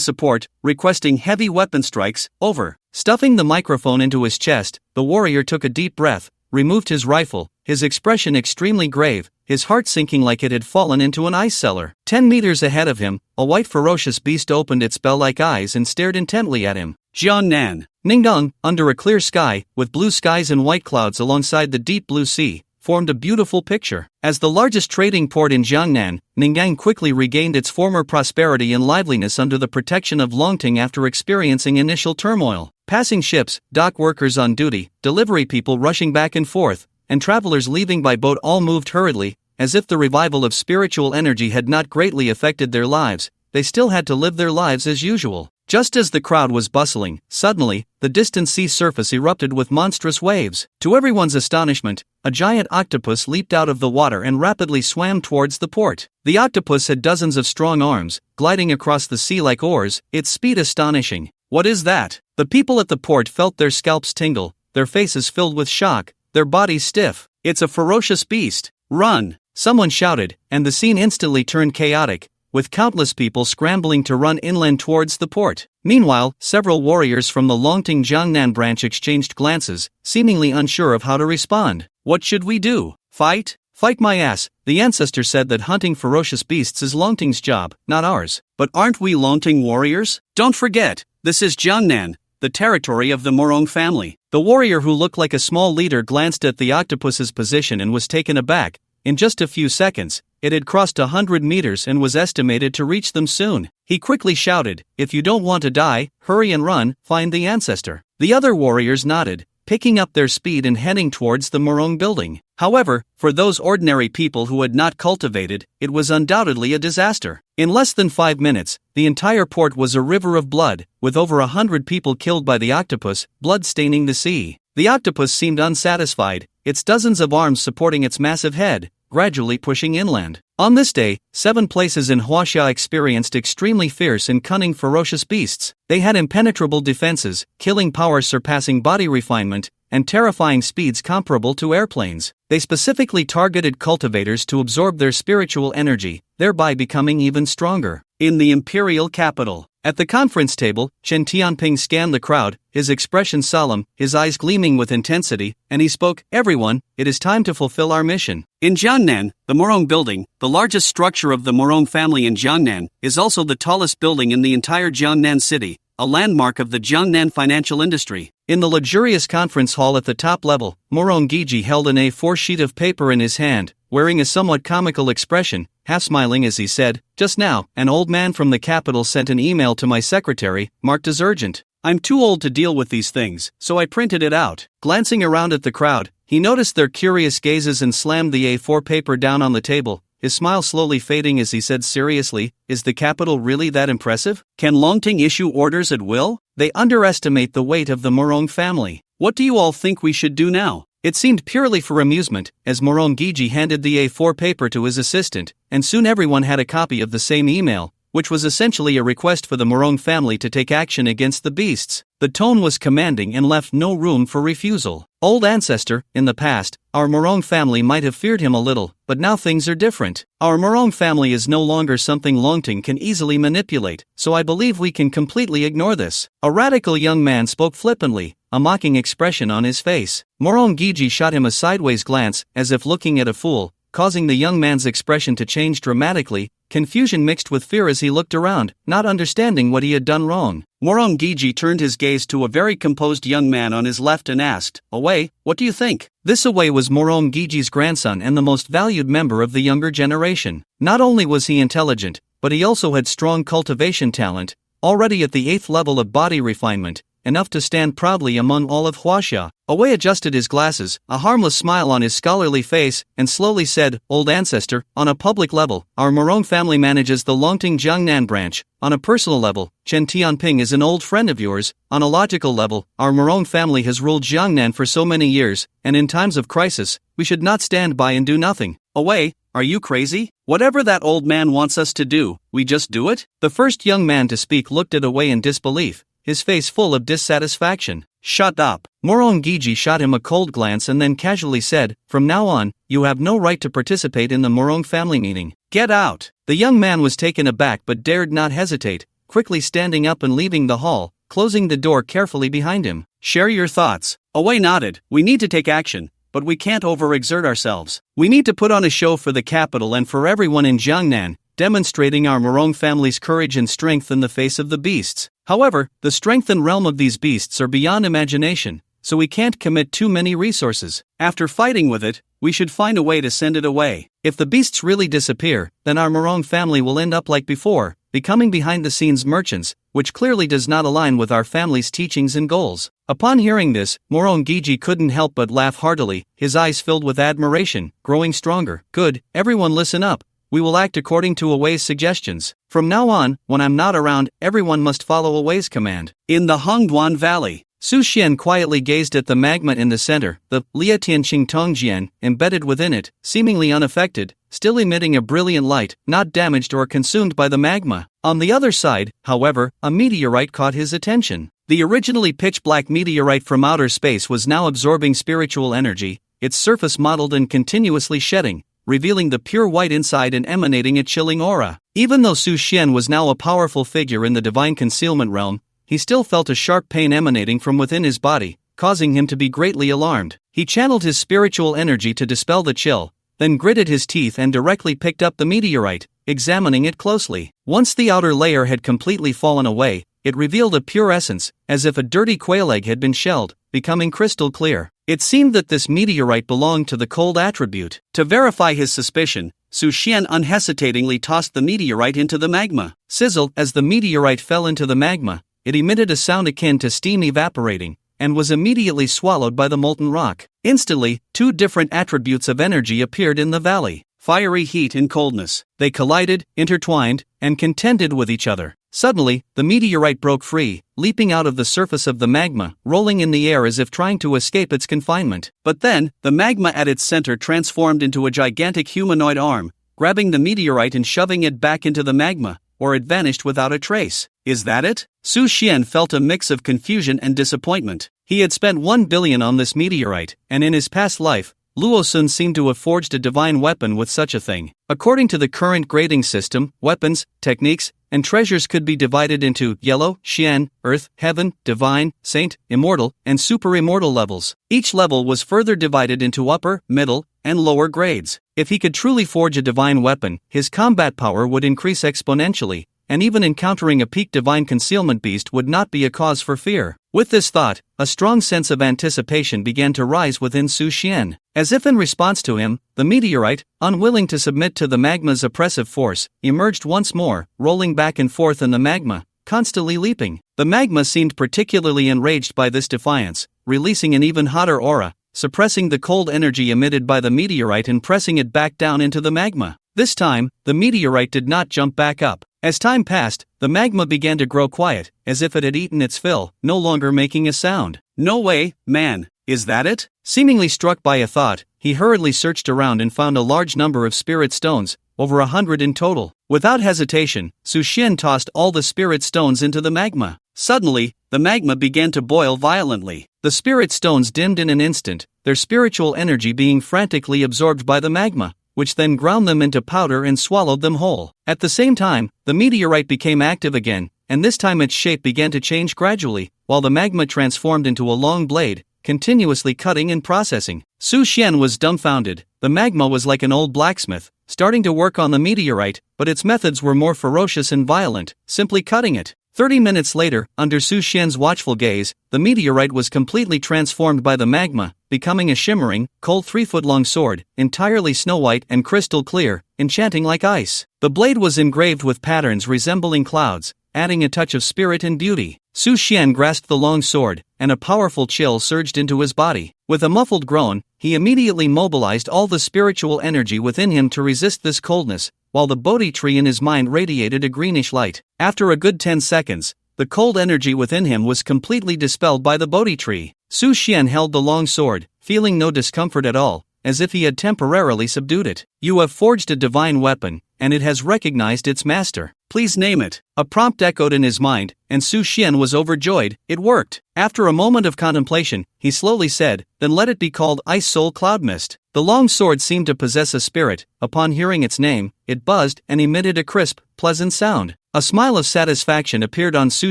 support, requesting heavy weapon strikes, over. Stuffing the microphone into his chest, the warrior took a deep breath, removed his rifle, his expression extremely grave, his heart sinking like it had fallen into an ice cellar. 10 meters ahead of him, a white ferocious beast opened its bell-like eyes and stared intently at him. Jiangnan. Ningdong, under a clear sky, with blue skies and white clouds alongside the deep blue sea, formed a beautiful picture. As the largest trading port in Jiangnan, Ningdong quickly regained its former prosperity and liveliness under the protection of Longting after experiencing initial turmoil. Passing ships, dock workers on duty, delivery people rushing back and forth, and travelers leaving by boat all moved hurriedly, as if the revival of spiritual energy had not greatly affected their lives. They still had to live their lives as usual. Just as the crowd was bustling, suddenly, the distant sea surface erupted with monstrous waves. To everyone's astonishment, a giant octopus leaped out of the water and rapidly swam towards the port. The octopus had dozens of strong arms, gliding across the sea like oars, its speed astonishing. What is that? The people at the port felt their scalps tingle, their faces filled with shock, their bodies stiff. It's a ferocious beast. Run! Someone shouted, and the scene instantly turned chaotic, with countless people scrambling to run inland towards the port. Meanwhile, several warriors from the Longting Jiangnan branch exchanged glances, seemingly unsure of how to respond. What should we do? Fight? Fight my ass. The ancestor said that hunting ferocious beasts is Longting's job, not ours. But aren't we Longting warriors? Don't forget, this is Jiangnan, the territory of the Morong family. The warrior who looked like a small leader glanced at the octopus's position and was taken aback. In just a few seconds, it had crossed 100 meters and was estimated to reach them soon. He quickly shouted, "If you don't want to die, hurry and run, find the ancestor." The other warriors nodded, picking up their speed and heading towards the Morong building. However, for those ordinary people who had not cultivated, it was undoubtedly a disaster. In less than 5 minutes, the entire port was a river of blood, with over 100 people killed by the octopus, blood staining the sea. The octopus seemed unsatisfied, its dozens of arms supporting its massive head, gradually pushing inland. On this day, 7 places in Huaxia experienced extremely fierce and cunning ferocious beasts. They had impenetrable defenses, killing power surpassing body refinement, and terrifying speeds comparable to airplanes. They specifically targeted cultivators to absorb their spiritual energy, thereby becoming even stronger. In the imperial capital, at the conference table, Chen Tianping scanned the crowd, his expression solemn, his eyes gleaming with intensity, and he spoke, "Everyone, it is time to fulfill our mission." In Jiangnan, the Morong building, the largest structure of the Morong family in Jiangnan, is also the tallest building in the entire Jiangnan city, a landmark of the Jiangnan financial industry. In the luxurious conference hall at the top level, Morong Giji held an A4 sheet of paper in his hand, wearing a somewhat comical expression, half smiling as he said, "Just now, an old man from the capital sent an email to my secretary, marked as urgent. I'm too old to deal with these things, so I printed it out." Glancing around at the crowd, he noticed their curious gazes and slammed the A4 paper down on the table, his smile slowly fading as he said seriously, "Is the capital really that impressive? Can Longting issue orders at will? They underestimate the weight of the Morong family. What do you all think we should do now?" It seemed purely for amusement, as Morong Giji handed the A4 paper to his assistant, and soon everyone had a copy of the same email, which was essentially a request for the Morong family to take action against the beasts. The tone was commanding and left no room for refusal. "Old ancestor, in the past, our Morong family might have feared him a little, but now things are different. Our Morong family is no longer something Longting can easily manipulate, so I believe we can completely ignore this." A radical young man spoke flippantly, a mocking expression on his face. Morong Giji shot him a sideways glance, as if looking at a fool, causing the young man's expression to change dramatically, confusion mixed with fear as he looked around, not understanding what he had done wrong. Morong Giji turned his gaze to a very composed young man on his left and asked, "Away, what do you think?" This Away was Morong Giji's grandson and the most valued member of the younger generation. Not only was he intelligent, but he also had strong cultivation talent, already at the 8th level of body refinement, enough to stand proudly among all of Huaxia. Away adjusted his glasses, a harmless smile on his scholarly face, and slowly said, "Old ancestor, on a public level, our Morong family manages the Longting Jiangnan branch. On a personal level, Chen Tianping is an old friend of yours. On a logical level, our Morong family has ruled Jiangnan for so many years, and in times of crisis, we should not stand by and do nothing." "Away, are you crazy? Whatever that old man wants us to do, we just do it?" The first young man to speak looked at Away in disbelief, his face full of dissatisfaction. "Shut up." Morong Giji shot him a cold glance and then casually said, "From now on, you have no right to participate in the Morong family meeting. Get out." The young man was taken aback but dared not hesitate, quickly standing up and leaving the hall, closing the door carefully behind him. "Share your thoughts." Away nodded. "We need to take action, but we can't overexert ourselves. We need to put on a show for the capital and for everyone in Jiangnan, demonstrating our Morong family's courage and strength in the face of the beasts. However, the strength and realm of these beasts are beyond imagination, so we can't commit too many resources. After fighting with it, we should find a way to send it away. If the beasts really disappear, then our Morong family will end up like before, becoming behind-the-scenes merchants, which clearly does not align with our family's teachings and goals." Upon hearing this, Morong Giji couldn't help but laugh heartily, his eyes filled with admiration, growing stronger. "Good, everyone listen up. We will act according to Away's suggestions. From now on, when I'm not around, everyone must follow Away's command." In the Hongduan Valley, Su Xian quietly gazed at the magma in the center, the Liatian Qingtongjian, embedded within it, seemingly unaffected, still emitting a brilliant light, not damaged or consumed by the magma. On the other side, however, a meteorite caught his attention. The originally pitch-black meteorite from outer space was now absorbing spiritual energy, its surface mottled and continuously shedding, revealing the pure white inside and emanating a chilling aura. Even though Su Xian was now a powerful figure in the divine concealment realm, he still felt a sharp pain emanating from within his body, causing him to be greatly alarmed. He channeled his spiritual energy to dispel the chill, then gritted his teeth and directly picked up the meteorite, examining it closely. Once the outer layer had completely fallen away, it revealed a pure essence, as if a dirty quail egg had been shelled, becoming crystal clear. It seemed that this meteorite belonged to the cold attribute. To verify his suspicion, Su Xian unhesitatingly tossed the meteorite into the magma. Sizzle, as the meteorite fell into the magma, it emitted a sound akin to steam evaporating, and was immediately swallowed by the molten rock. Instantly, two different attributes of energy appeared in the valley: fiery heat and coldness. They collided, intertwined, and contended with each other. Suddenly, the meteorite broke free, leaping out of the surface of the magma, rolling in the air as if trying to escape its confinement. But then, the magma at its center transformed into a gigantic humanoid arm, grabbing the meteorite and shoving it back into the magma, or it vanished without a trace. Is that it? Su Xian felt a mix of confusion and disappointment. He had spent 1 billion on this meteorite, and in his past life, Luo Sun seemed to have forged a divine weapon with such a thing. According to the current grading system, weapons, techniques, and treasures could be divided into yellow, Xian, earth, heaven, divine, saint, immortal, and super immortal levels. Each level was further divided into upper, middle, and lower grades. If he could truly forge a divine weapon, his combat power would increase exponentially, and even encountering a peak divine concealment beast would not be a cause for fear. With this thought, a strong sense of anticipation began to rise within Su Xian. As if in response to him, the meteorite, unwilling to submit to the magma's oppressive force, emerged once more, rolling back and forth in the magma, constantly leaping. The magma seemed particularly enraged by this defiance, releasing an even hotter aura, suppressing the cold energy emitted by the meteorite and pressing it back down into the magma. This time, the meteorite did not jump back up. As time passed, the magma began to grow quiet, as if it had eaten its fill, no longer making a sound. No way, man, is that it? Seemingly struck by a thought, he hurriedly searched around and found a large number of spirit stones, over 100 in total. Without hesitation, Su Xian tossed all the spirit stones into the magma. Suddenly, the magma began to boil violently. The spirit stones dimmed in an instant, their spiritual energy being frantically absorbed by the magma, which then ground them into powder and swallowed them whole. At the same time, the meteorite became active again, and this time its shape began to change gradually, while the magma transformed into a long blade, continuously cutting and processing. Su Xian was dumbfounded. The magma was like an old blacksmith, starting to work on the meteorite, but its methods were more ferocious and violent, simply cutting it. 30 minutes later, under Su Xian's watchful gaze, the meteorite was completely transformed by the magma, becoming a shimmering, cold 3-foot-long sword, entirely snow-white and crystal clear, enchanting like ice. The blade was engraved with patterns resembling clouds, adding a touch of spirit and beauty. Su Xian grasped the long sword, and a powerful chill surged into his body. With a muffled groan, he immediately mobilized all the spiritual energy within him to resist this coldness, while the bodhi tree in his mind radiated a greenish light. After a good 10 seconds, the cold energy within him was completely dispelled by the bodhi tree. Su Xian held the long sword, feeling no discomfort at all, as if he had temporarily subdued it. You have forged a divine weapon, and it has recognized its master. Please name it. A prompt echoed in his mind, and Su Xian was overjoyed. It worked. After a moment of contemplation, he slowly said, then let it be called Ice Soul Cloud Mist. The long sword seemed to possess a spirit. Upon hearing its name, it buzzed and emitted a crisp, pleasant sound. A smile of satisfaction appeared on Su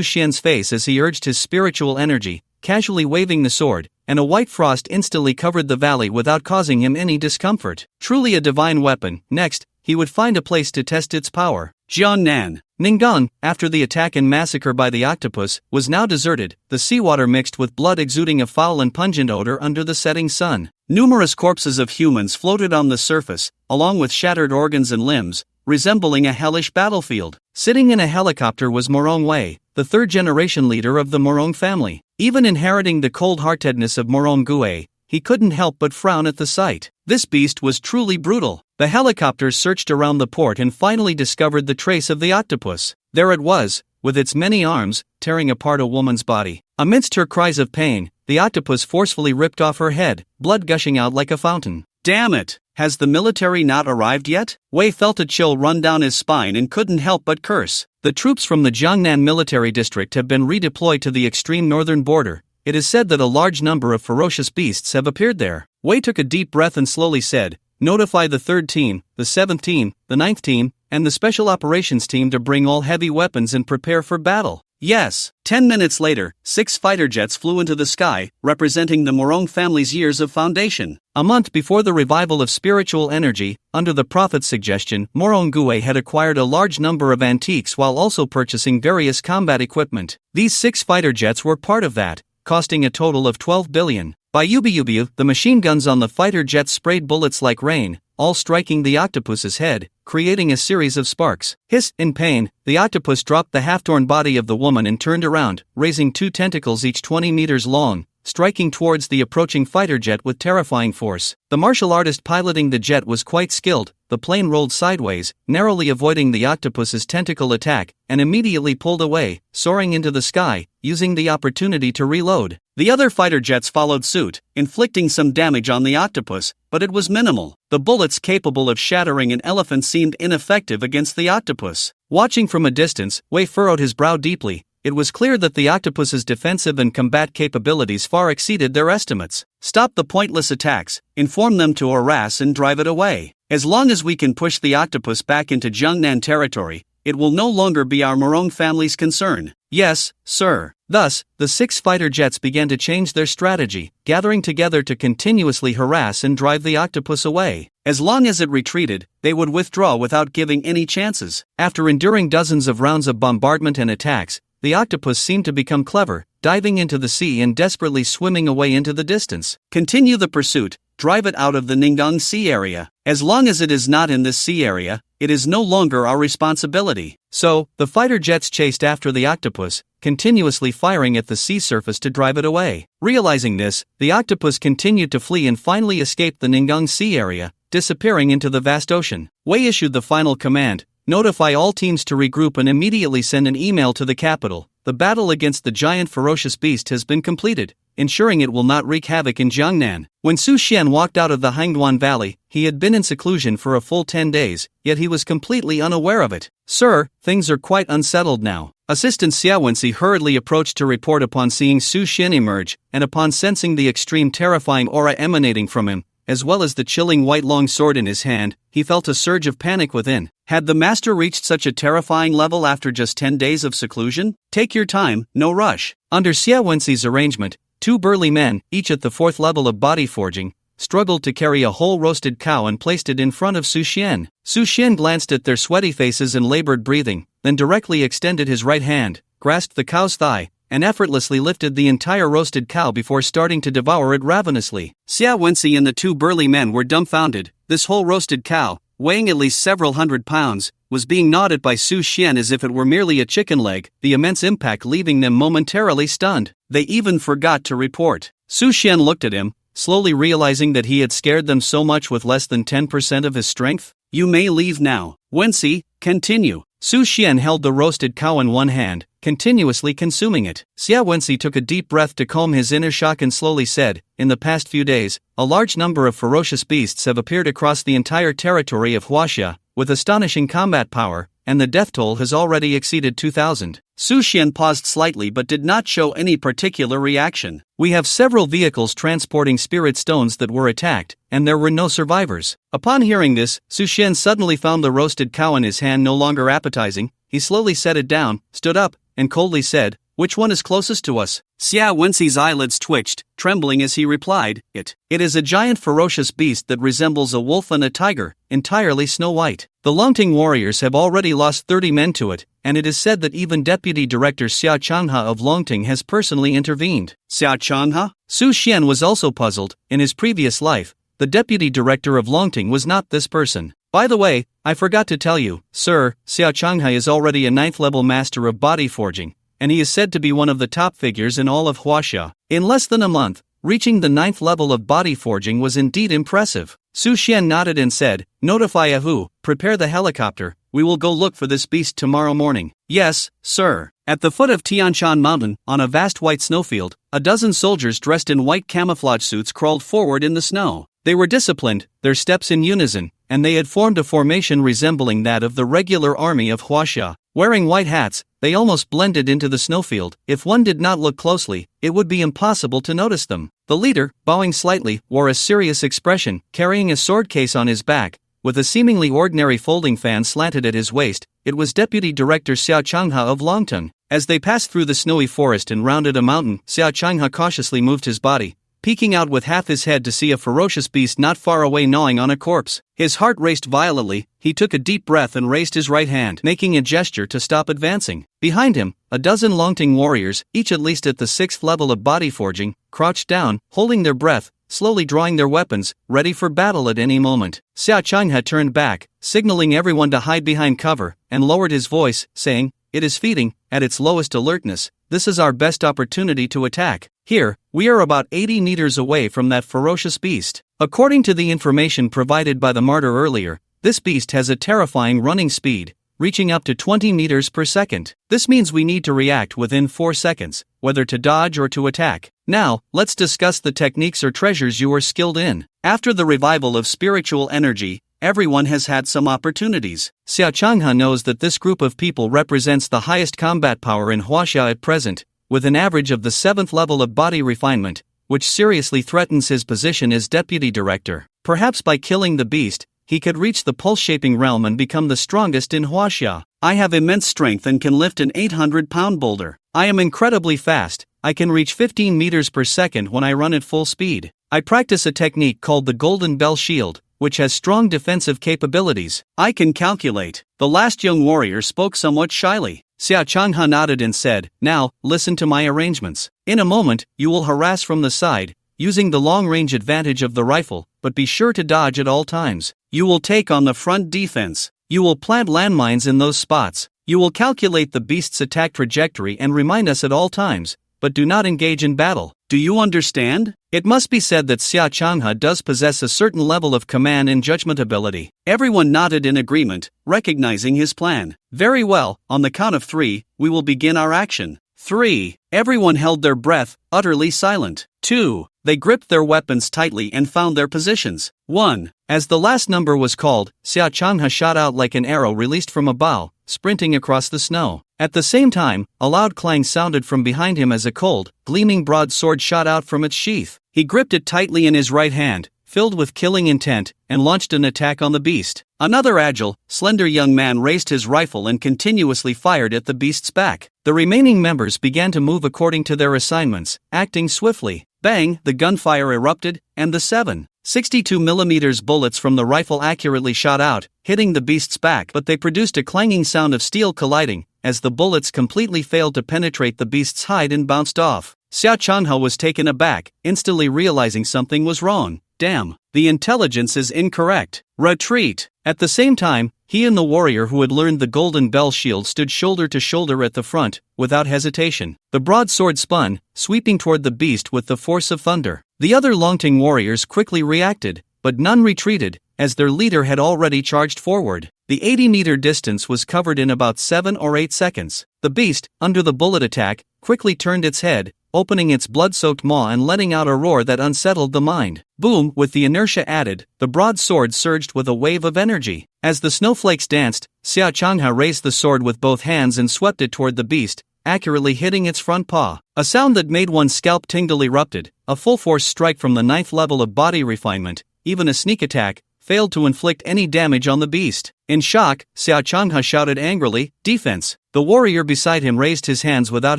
Xian's face as he urged his spiritual energy, casually waving the sword, and a white frost instantly covered the valley without causing him any discomfort. Truly a divine weapon. Next, he would find a place to test its power. Jiangnan. Ninggang, after the attack and massacre by the octopus, was now deserted, the seawater mixed with blood exuding a foul and pungent odor under the setting sun. Numerous corpses of humans floated on the surface, along with shattered organs and limbs, resembling a hellish battlefield. Sitting in a helicopter was Morong Wei, the third-generation leader of the Morong family. Even inheriting the cold-heartedness of Morong Gue, he couldn't help but frown at the sight. This beast was truly brutal. The helicopter searched around the port and finally discovered the trace of the octopus. There it was, with its many arms, tearing apart a woman's body. Amidst her cries of pain, the octopus forcefully ripped off her head, blood gushing out like a fountain. Damn it! Has the military not arrived yet? Wei felt a chill run down his spine and couldn't help but curse. The troops from the Jiangnan military district have been redeployed to the extreme northern border. It is said that a large number of ferocious beasts have appeared there. Wei took a deep breath and slowly said, notify the 3rd team, the 7th team, the 9th team, and the Special Operations team to bring all heavy weapons and prepare for battle. Yes. 10 minutes later, 6 fighter jets flew into the sky, representing the Morong family's years of foundation. A month before the revival of spiritual energy, under the Prophet's suggestion, Morong Gue had acquired a large number of antiques while also purchasing various combat equipment. These 6 fighter jets were part of that, costing a total of 12 billion. By Ubu, the machine guns on the fighter jets sprayed bullets like rain, all striking the octopus's head, creating a series of sparks. Hiss, in pain, the octopus dropped the half-torn body of the woman and turned around, raising 2 tentacles each 20 meters long, striking towards the approaching fighter jet with terrifying force. The martial artist piloting the jet was quite skilled. The plane rolled sideways, narrowly avoiding the octopus's tentacle attack, and immediately pulled away, soaring into the sky, using the opportunity to reload. The other fighter jets followed suit, inflicting some damage on the octopus, but it was minimal. The bullets capable of shattering an elephant seemed ineffective against the octopus. Watching from a distance, Wei furrowed his brow deeply. It was clear that the octopus's defensive and combat capabilities far exceeded their estimates. Stop the pointless attacks, inform them to harass and drive it away. As long as we can push the octopus back into Jiangnan territory, it will no longer be our Morong family's concern. Yes, sir. Thus, the 6 fighter jets began to change their strategy, gathering together to continuously harass and drive the octopus away. As long as it retreated, they would withdraw without giving any chances. After enduring dozens of rounds of bombardment and attacks, the octopus seemed to become clever, diving into the sea and desperately swimming away into the distance. Continue the pursuit, drive it out of the Ninggang Sea area. As long as it is not in this sea area, it is no longer our responsibility. So, the fighter jets chased after the octopus, continuously firing at the sea surface to drive it away. Realizing this, the octopus continued to flee and finally escaped the Ninggang Sea area, disappearing into the vast ocean. Wei issued the final command: notify all teams to regroup and immediately send an email to the capital. The battle against the giant ferocious beast has been completed, ensuring it will not wreak havoc in Jiangnan. When Su Xian walked out of the Hangduan Valley, he had been in seclusion for a full 10 days, yet he was completely unaware of it. Sir, things are quite unsettled now. Assistant Xiao Wenxi hurriedly approached to report upon seeing Su Xian emerge, and upon sensing the extreme terrifying aura emanating from him, as well as the chilling white long sword in his hand, he felt a surge of panic within. Had the master reached such a terrifying level after just 10 days of seclusion? Take your time, no rush. Under Xiao Wenxi's arrangement, 2 burly men, each at the 4th level of body forging, struggled to carry a whole roasted cow and placed it in front of Su Xian. Su Xian glanced at their sweaty faces and labored breathing, then directly extended his right hand, grasped the cow's thigh, and effortlessly lifted the entire roasted cow before starting to devour it ravenously. Xiao Wenxi and the 2 burly men were dumbfounded. This whole roasted cow, weighing at least several hundred pounds, was being gnawed at by Su Xian as if it were merely a chicken leg, the immense impact leaving them momentarily stunned. They even forgot to report. Su Xian looked at him, slowly realizing that he had scared them so much with less than 10% of his strength. You may leave now. Wenxi, continue. Su Xian held the roasted cow in one hand, continuously consuming it. Xiao Wenxi took a deep breath to calm his inner shock and slowly said, in the past few days, a large number of ferocious beasts have appeared across the entire territory of Huaxia, with astonishing combat power, and the death toll has already exceeded 2,000. Su Xian paused slightly but did not show any particular reaction. We have several vehicles transporting spirit stones that were attacked, and there were no survivors. Upon hearing this, Su Xian suddenly found the roasted cow in his hand no longer appetizing. He slowly set it down, stood up, and coldly said, which one is closest to us? Xiao Wenxi's eyelids twitched, trembling as he replied, It is a giant ferocious beast that resembles a wolf and a tiger, entirely snow white. The Longting warriors have already lost 30 men to it, and it is said that even Deputy Director Xiao Changhe of Longting has personally intervened. Xiao Changhe? Su Xian was also puzzled. In his previous life, the Deputy Director of Longting was not this person. By the way, I forgot to tell you, sir, Xiao Changhe is already a 9th level master of body forging, and he is said to be one of the top figures in all of Huaxia. In less than a month, reaching the 9th level of body forging was indeed impressive. Su Xian nodded and said, notify Ahu, prepare the helicopter, we will go look for this beast tomorrow morning. Yes, sir. At the foot of Tianshan Mountain, on a vast white snowfield, a dozen soldiers dressed in white camouflage suits crawled forward in the snow. They were disciplined, their steps in unison, and they had formed a formation resembling that of the regular army of Huaxia. Wearing white hats, they almost blended into the snowfield. If one did not look closely, it would be impossible to notice them. The leader, bowing slightly, wore a serious expression, carrying a sword case on his back, with a seemingly ordinary folding fan slanted at his waist. It was Deputy Director Xiao Changhe of Longtung. As they passed through the snowy forest and rounded a mountain, Xiao Changhe cautiously moved his body, peeking out with half his head to see a ferocious beast not far away gnawing on a corpse. His heart raced violently. He took a deep breath and raised his right hand, making a gesture to stop advancing. Behind him, a dozen Longting warriors, each at least at the 6th level of body forging, crouched down, holding their breath, slowly drawing their weapons, ready for battle at any moment. Xiao Changhe turned back, signaling everyone to hide behind cover, and lowered his voice, saying, it is feeding, at its lowest alertness. This is our best opportunity to attack. Here, we are about 80 meters away from that ferocious beast. According to the information provided by the martyr earlier, this beast has a terrifying running speed, reaching up to 20 meters per second. This means we need to react within 4 seconds, whether to dodge or to attack. Now, let's discuss the techniques or treasures you are skilled in. After the revival of spiritual energy, everyone has had some opportunities. Xiao Changhe knows that this group of people represents the highest combat power in Huaxia at present, with an average of the 7th level of body refinement, which seriously threatens his position as deputy director. Perhaps by killing the beast, he could reach the pulse-shaping realm and become the strongest in Huaxia. I have immense strength and can lift an 800-pound boulder. I am incredibly fast. I can reach 15 meters per second when I run at full speed. I practice a technique called the Golden Bell Shield, which has strong defensive capabilities. I can calculate. The last young warrior spoke somewhat shyly. Xiao Changhe nodded and said, now, listen to my arrangements. In a moment, you will harass from the side, using the long-range advantage of the rifle, but be sure to dodge at all times. You will take on the front defense. You will plant landmines in those spots. You will calculate the beast's attack trajectory and remind us at all times. but do not engage in battle. Do you understand? It must be said that Xia Changhe does possess a certain level of command and judgment ability. Everyone nodded in agreement, recognizing his plan. Very well, on the count of 3, we will begin our action. 3. Everyone held their breath, utterly silent. 2. They gripped their weapons tightly and found their positions. 1. As the last number was called, Xia Changhe shot out like an arrow released from a bow, sprinting across the snow. At the same time, a loud clang sounded from behind him as a cold, gleaming broadsword shot out from its sheath. He gripped it tightly in his right hand, filled with killing intent, and launched an attack on the beast. Another agile, slender young man raised his rifle and continuously fired at the beast's back. The remaining members began to move according to their assignments, acting swiftly. Bang, the gunfire erupted, and the 7.62mm bullets from the rifle accurately shot out, hitting the beast's back, but they produced a clanging sound of steel colliding, as the bullets completely failed to penetrate the beast's hide and bounced off. Xia Changhe was taken aback, instantly realizing something was wrong. Damn, the intelligence is incorrect. Retreat. At the same time, he and the warrior who had learned the golden bell shield stood shoulder to shoulder at the front, without hesitation. The broadsword spun, sweeping toward the beast with the force of thunder. The other Longting warriors quickly reacted, but none retreated, as their leader had already charged forward. The 80-meter distance was covered in about 7 or 8 seconds. The beast, under the bullet attack, quickly turned its head, opening its blood-soaked maw and letting out a roar that unsettled the mind. Boom, with the inertia added, the broadsword surged with a wave of energy. As the snowflakes danced, Xia Changhe raised the sword with both hands and swept it toward the beast, accurately hitting its front paw. A sound that made one's scalp tingle erupted. A full-force strike from the 9th level of body refinement, even a sneak attack, failed to inflict any damage on the beast. In shock, Xia Changhe shouted angrily, "Defense!" The warrior beside him raised his hands without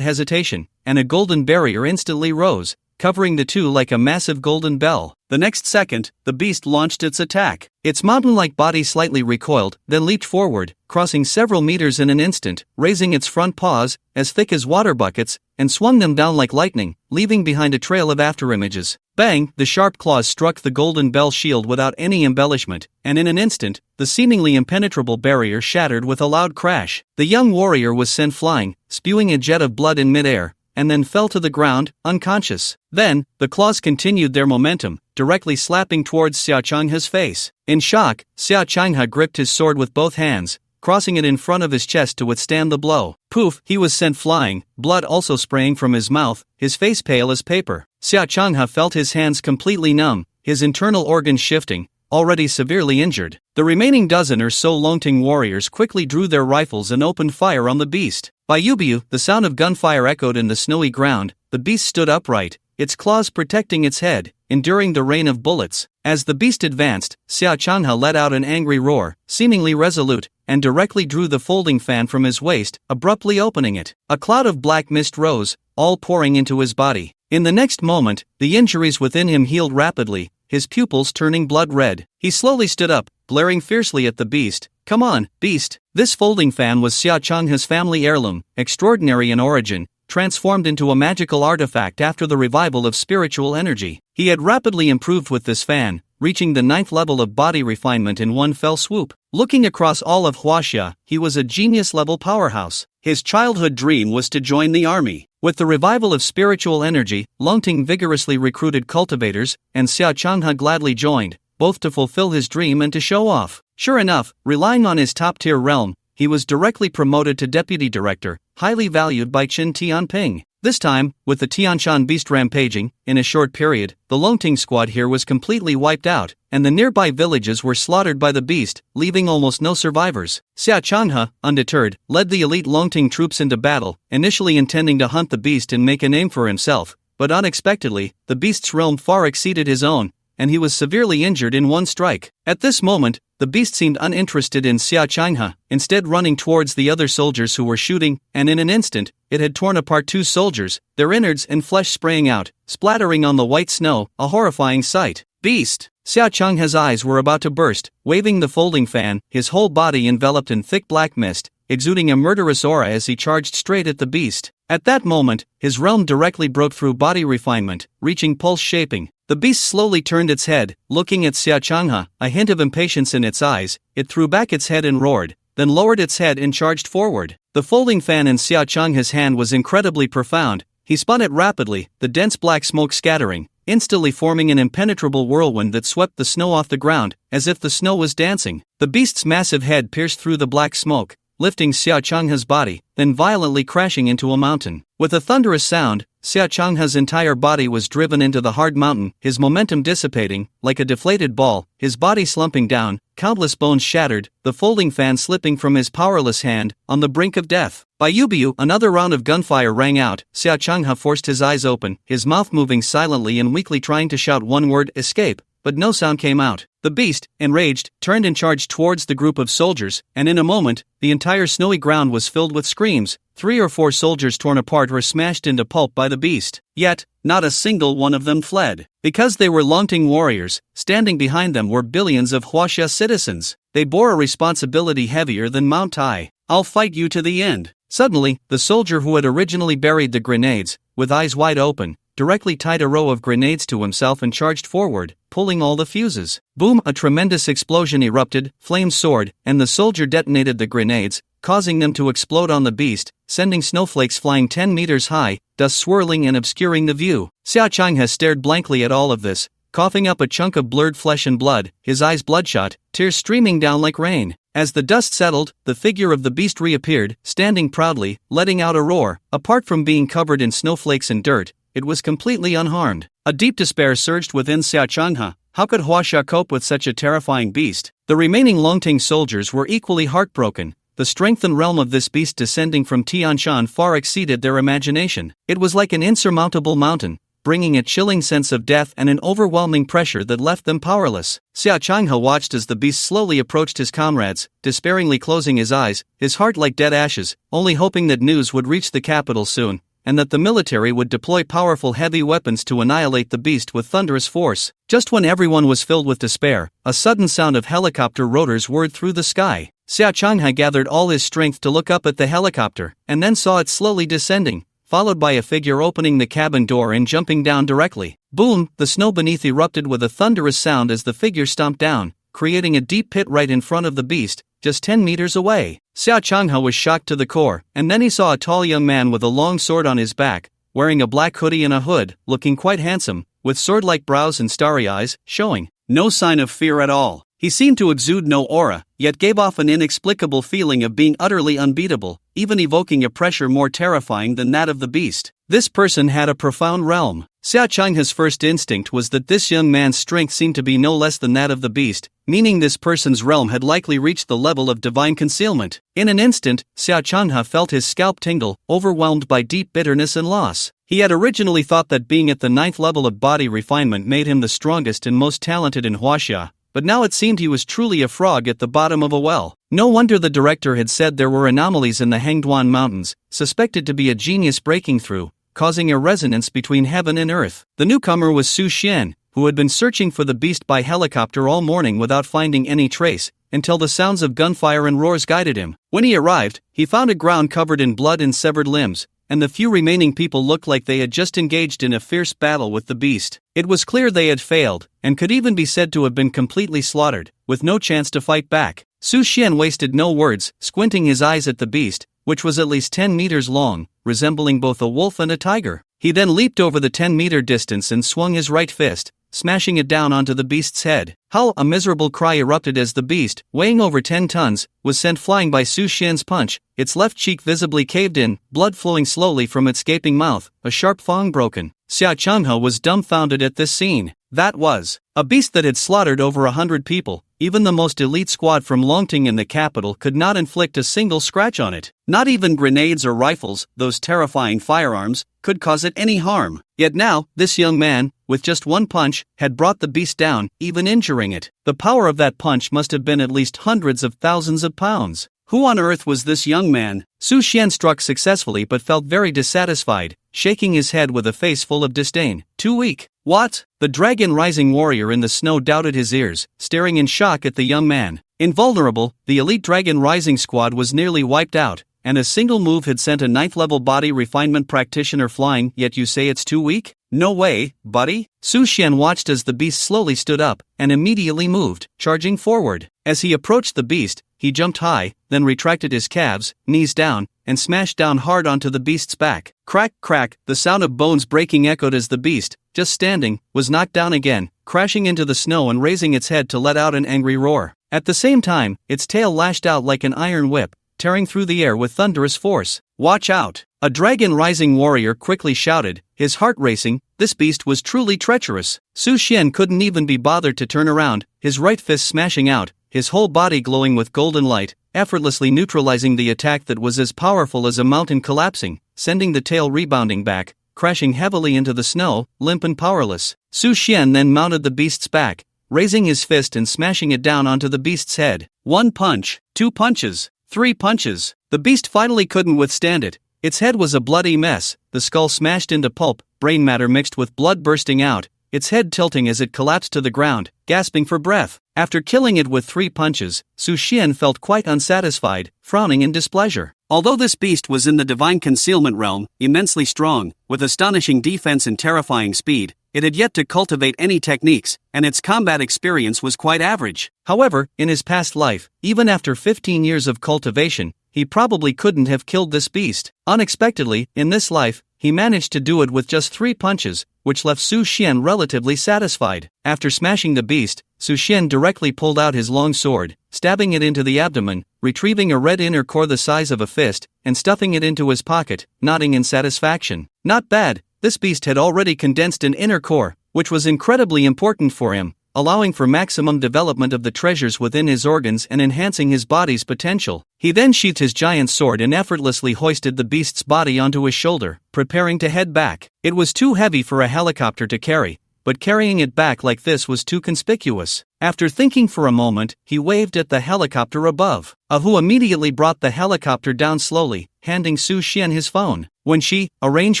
hesitation, and a golden barrier instantly rose, covering the two like a massive golden bell. The next second, the beast launched its attack. Its mountain-like body slightly recoiled, then leaped forward, crossing several meters in an instant, raising its front paws, as thick as water buckets, and swung them down like lightning, leaving behind a trail of afterimages. Bang, the sharp claws struck the golden bell shield without any embellishment, and in an instant, the seemingly impenetrable barrier shattered with a loud crash. The young warrior was sent flying, spewing a jet of blood in midair, and then fell to the ground, unconscious. Then, the claws continued their momentum, directly slapping towards Xia Changhe's face. In shock, Xia Changhe gripped his sword with both hands, crossing it in front of his chest to withstand the blow. Poof, he was sent flying, blood also spraying from his mouth, his face pale as paper. Xia Changhe felt his hands completely numb, his internal organs shifting, already severely injured. The remaining dozen or so Longting warriors quickly drew their rifles and opened fire on the beast. By Yubiu, the sound of gunfire echoed in the snowy ground. The beast stood upright, its claws protecting its head, enduring the rain of bullets. As the beast advanced, Xia Changhe let out an angry roar, seemingly resolute, and directly drew the folding fan from his waist, abruptly opening it. A cloud of black mist rose, all pouring into his body. In the next moment, the injuries within him healed rapidly, his pupils turning blood red. He slowly stood up, glaring fiercely at the beast. "Come on, beast!" This folding fan was Xia Changhe's family heirloom, extraordinary in origin, transformed into a magical artifact after the revival of spiritual energy. He had rapidly improved with this fan, reaching the 9th level of body refinement in one fell swoop. Looking across all of Huaxia, he was a genius-level powerhouse. His childhood dream was to join the army. With the revival of spiritual energy, Longting vigorously recruited cultivators, and Xia Changhe gladly joined, both to fulfill his dream and to show off. Sure enough, relying on his top-tier realm, he was directly promoted to deputy director, highly valued by Qin Tianping. This time, with the Tianshan beast rampaging, in a short period, the Longting squad here was completely wiped out, and the nearby villages were slaughtered by the beast, leaving almost no survivors. Xia Changhe, undeterred, led the elite Longting troops into battle, initially intending to hunt the beast and make a name for himself, but unexpectedly, the beast's realm far exceeded his own, and he was severely injured in one strike. At this moment, the beast seemed uninterested in Xia Changhe, instead running towards the other soldiers who were shooting, and in an instant, it had torn apart 2 soldiers, their innards and flesh spraying out, splattering on the white snow, a horrifying sight. Beast! Xia Changhe's eyes were about to burst, waving the folding fan, his whole body enveloped in thick black mist, exuding a murderous aura as he charged straight at the beast. At that moment, his realm directly broke through body refinement, reaching pulse shaping. The beast slowly turned its head, looking at Xia Changhe, a hint of impatience in its eyes. It threw back its head and roared, then lowered its head and charged forward. The folding fan in Xia Changhe's hand was incredibly profound. He spun it rapidly, the dense black smoke scattering, instantly forming an impenetrable whirlwind that swept the snow off the ground, as if the snow was dancing. The beast's massive head pierced through the black smoke, lifting Xia Changhe's body, then violently crashing into a mountain. With a thunderous sound, Xia Changhe's entire body was driven into the hard mountain, his momentum dissipating, like a deflated ball, his body slumping down, countless bones shattered, the folding fan slipping from his powerless hand, on the brink of death. By Yubiu, another round of gunfire rang out. Xia Changhe forced his eyes open, his mouth moving silently and weakly trying to shout one word, escape, but no sound came out. The beast, enraged, turned and charged towards the group of soldiers, and in a moment, the entire snowy ground was filled with screams. 3 or 4 soldiers torn apart or smashed into pulp by the beast. Yet, not a single one of them fled. Because they were Longting warriors, standing behind them were billions of Huaxia citizens. They bore a responsibility heavier than Mount Tai. I'll fight you to the end. Suddenly, the soldier who had originally buried the grenades, with eyes wide open, directly tied a row of grenades to himself and charged forward, pulling all the fuses. Boom! A tremendous explosion erupted, flames soared, and the soldier detonated the grenades, causing them to explode on the beast, sending snowflakes flying 10 meters high, dust swirling and obscuring the view. Xia Changhe stared blankly at all of this, coughing up a chunk of blurred flesh and blood, his eyes bloodshot, tears streaming down like rain. As the dust settled, the figure of the beast reappeared, standing proudly, letting out a roar. Apart from being covered in snowflakes and dirt, it was completely unharmed. A deep despair surged within Xia Changhe. How could Huaxia cope with such a terrifying beast? The remaining Longting soldiers were equally heartbroken. The strength and realm of this beast descending from Tianshan far exceeded their imagination. It was like an insurmountable mountain, bringing a chilling sense of death and an overwhelming pressure that left them powerless. Xia Changhe watched as the beast slowly approached his comrades, despairingly closing his eyes, his heart like dead ashes, only hoping that news would reach the capital soon, and that the military would deploy powerful heavy weapons to annihilate the beast with thunderous force. Just when everyone was filled with despair, a sudden sound of helicopter rotors whirred through the sky. Xia Changhe gathered all his strength to look up at the helicopter, and then saw it slowly descending, followed by a figure opening the cabin door and jumping down directly. Boom! The snow beneath erupted with a thunderous sound as the figure stomped down, creating a deep pit right in front of the beast, just 10 meters away. Xia Changhe was shocked to the core, and then he saw a tall young man with a long sword on his back, wearing a black hoodie and a hood, looking quite handsome, with sword-like brows and starry eyes, showing no sign of fear at all. He seemed to exude no aura, yet gave off an inexplicable feeling of being utterly unbeatable, even evoking a pressure more terrifying than that of the beast. This person had a profound realm. Xia Changhe's first instinct was that this young man's strength seemed to be no less than that of the beast, meaning this person's realm had likely reached the level of divine concealment. In an instant, Xia Changhe felt his scalp tingle, overwhelmed by deep bitterness and loss. He had originally thought that being at the 9th level of body refinement made him the strongest and most talented in Huaxia, but now it seemed he was truly a frog at the bottom of a well. No wonder the director had said there were anomalies in the Hangduan Mountains, suspected to be a genius breaking through, causing a resonance between heaven and earth. The newcomer was Su Xian, who had been searching for the beast by helicopter all morning without finding any trace, until the sounds of gunfire and roars guided him. When he arrived, he found a ground covered in blood and severed limbs, and the few remaining people looked like they had just engaged in a fierce battle with the beast. It was clear they had failed, and could even be said to have been completely slaughtered, with no chance to fight back. Su Xian wasted no words, squinting his eyes at the beast, which was at least 10 meters long, resembling both a wolf and a tiger. He then leaped over the 10-meter distance and swung his right fist, smashing it down onto the beast's head. Howl! A miserable cry erupted as the beast, weighing over 10 tons, was sent flying by Su Xian's punch, its left cheek visibly caved in, blood flowing slowly from its gaping mouth, a sharp fang broken. Xia Changhe was dumbfounded at this scene. That was a beast that had slaughtered over 100 people. Even the most elite squad from Longting in the capital could not inflict a single scratch on it. Not even grenades or rifles, those terrifying firearms, could cause it any harm. Yet now, this young man, with just one punch, had brought the beast down, even injuring it. The power of that punch must have been at least hundreds of thousands of pounds. Who on earth was this young man? Su Xian struck successfully but felt very dissatisfied, shaking his head with a face full of disdain. Too weak. What? The dragon rising warrior in the snow doubted his ears, staring in shock at the young man. Invulnerable, the elite dragon rising squad was nearly wiped out, and a single move had sent a 9th-level body refinement practitioner flying, yet you say it's too weak? No way, buddy. Su Xian watched as the beast slowly stood up, and immediately moved, charging forward. As he approached the beast, he jumped high, then retracted his calves, knees down, and smashed down hard onto the beast's back. Crack, crack, the sound of bones breaking echoed as the beast, just standing, was knocked down again, crashing into the snow and raising its head to let out an angry roar. At the same time, its tail lashed out like an iron whip, tearing through the air with thunderous force. Watch out! A dragon rising warrior quickly shouted, his heart racing. This beast was truly treacherous. Su Xian couldn't even be bothered to turn around, his right fist smashing out, his whole body glowing with golden light, effortlessly neutralizing the attack that was as powerful as a mountain collapsing, sending the tail rebounding back, crashing heavily into the snow, limp and powerless. Su Xian then mounted the beast's back, raising his fist and smashing it down onto the beast's head. 1 punch, 2 punches, 3 punches. The beast finally couldn't withstand it. Its head was a bloody mess, the skull smashed into pulp, brain matter mixed with blood bursting out, its head tilting as it collapsed to the ground, gasping for breath. After killing it with 3 punches, Su Xian felt quite unsatisfied, frowning in displeasure. Although this beast was in the divine concealment realm, immensely strong, with astonishing defense and terrifying speed, it had yet to cultivate any techniques, and its combat experience was quite average. However, in his past life, even after 15 years of cultivation, he probably couldn't have killed this beast. Unexpectedly, in this life, he managed to do it with just 3 punches, which left Su Xian relatively satisfied. After smashing the beast, Su Xian directly pulled out his long sword, stabbing it into the abdomen, retrieving a red inner core the size of a fist, and stuffing it into his pocket, nodding in satisfaction. Not bad, this beast had already condensed an inner core, which was incredibly important for him, allowing for maximum development of the treasures within his organs and enhancing his body's potential. He then sheathed his giant sword and effortlessly hoisted the beast's body onto his shoulder, preparing to head back. It was too heavy for a helicopter to carry, but carrying it back like this was too conspicuous. After thinking for a moment, he waved at the helicopter above. Ahu immediately brought the helicopter down slowly, handing Su Xian his phone. When she arranged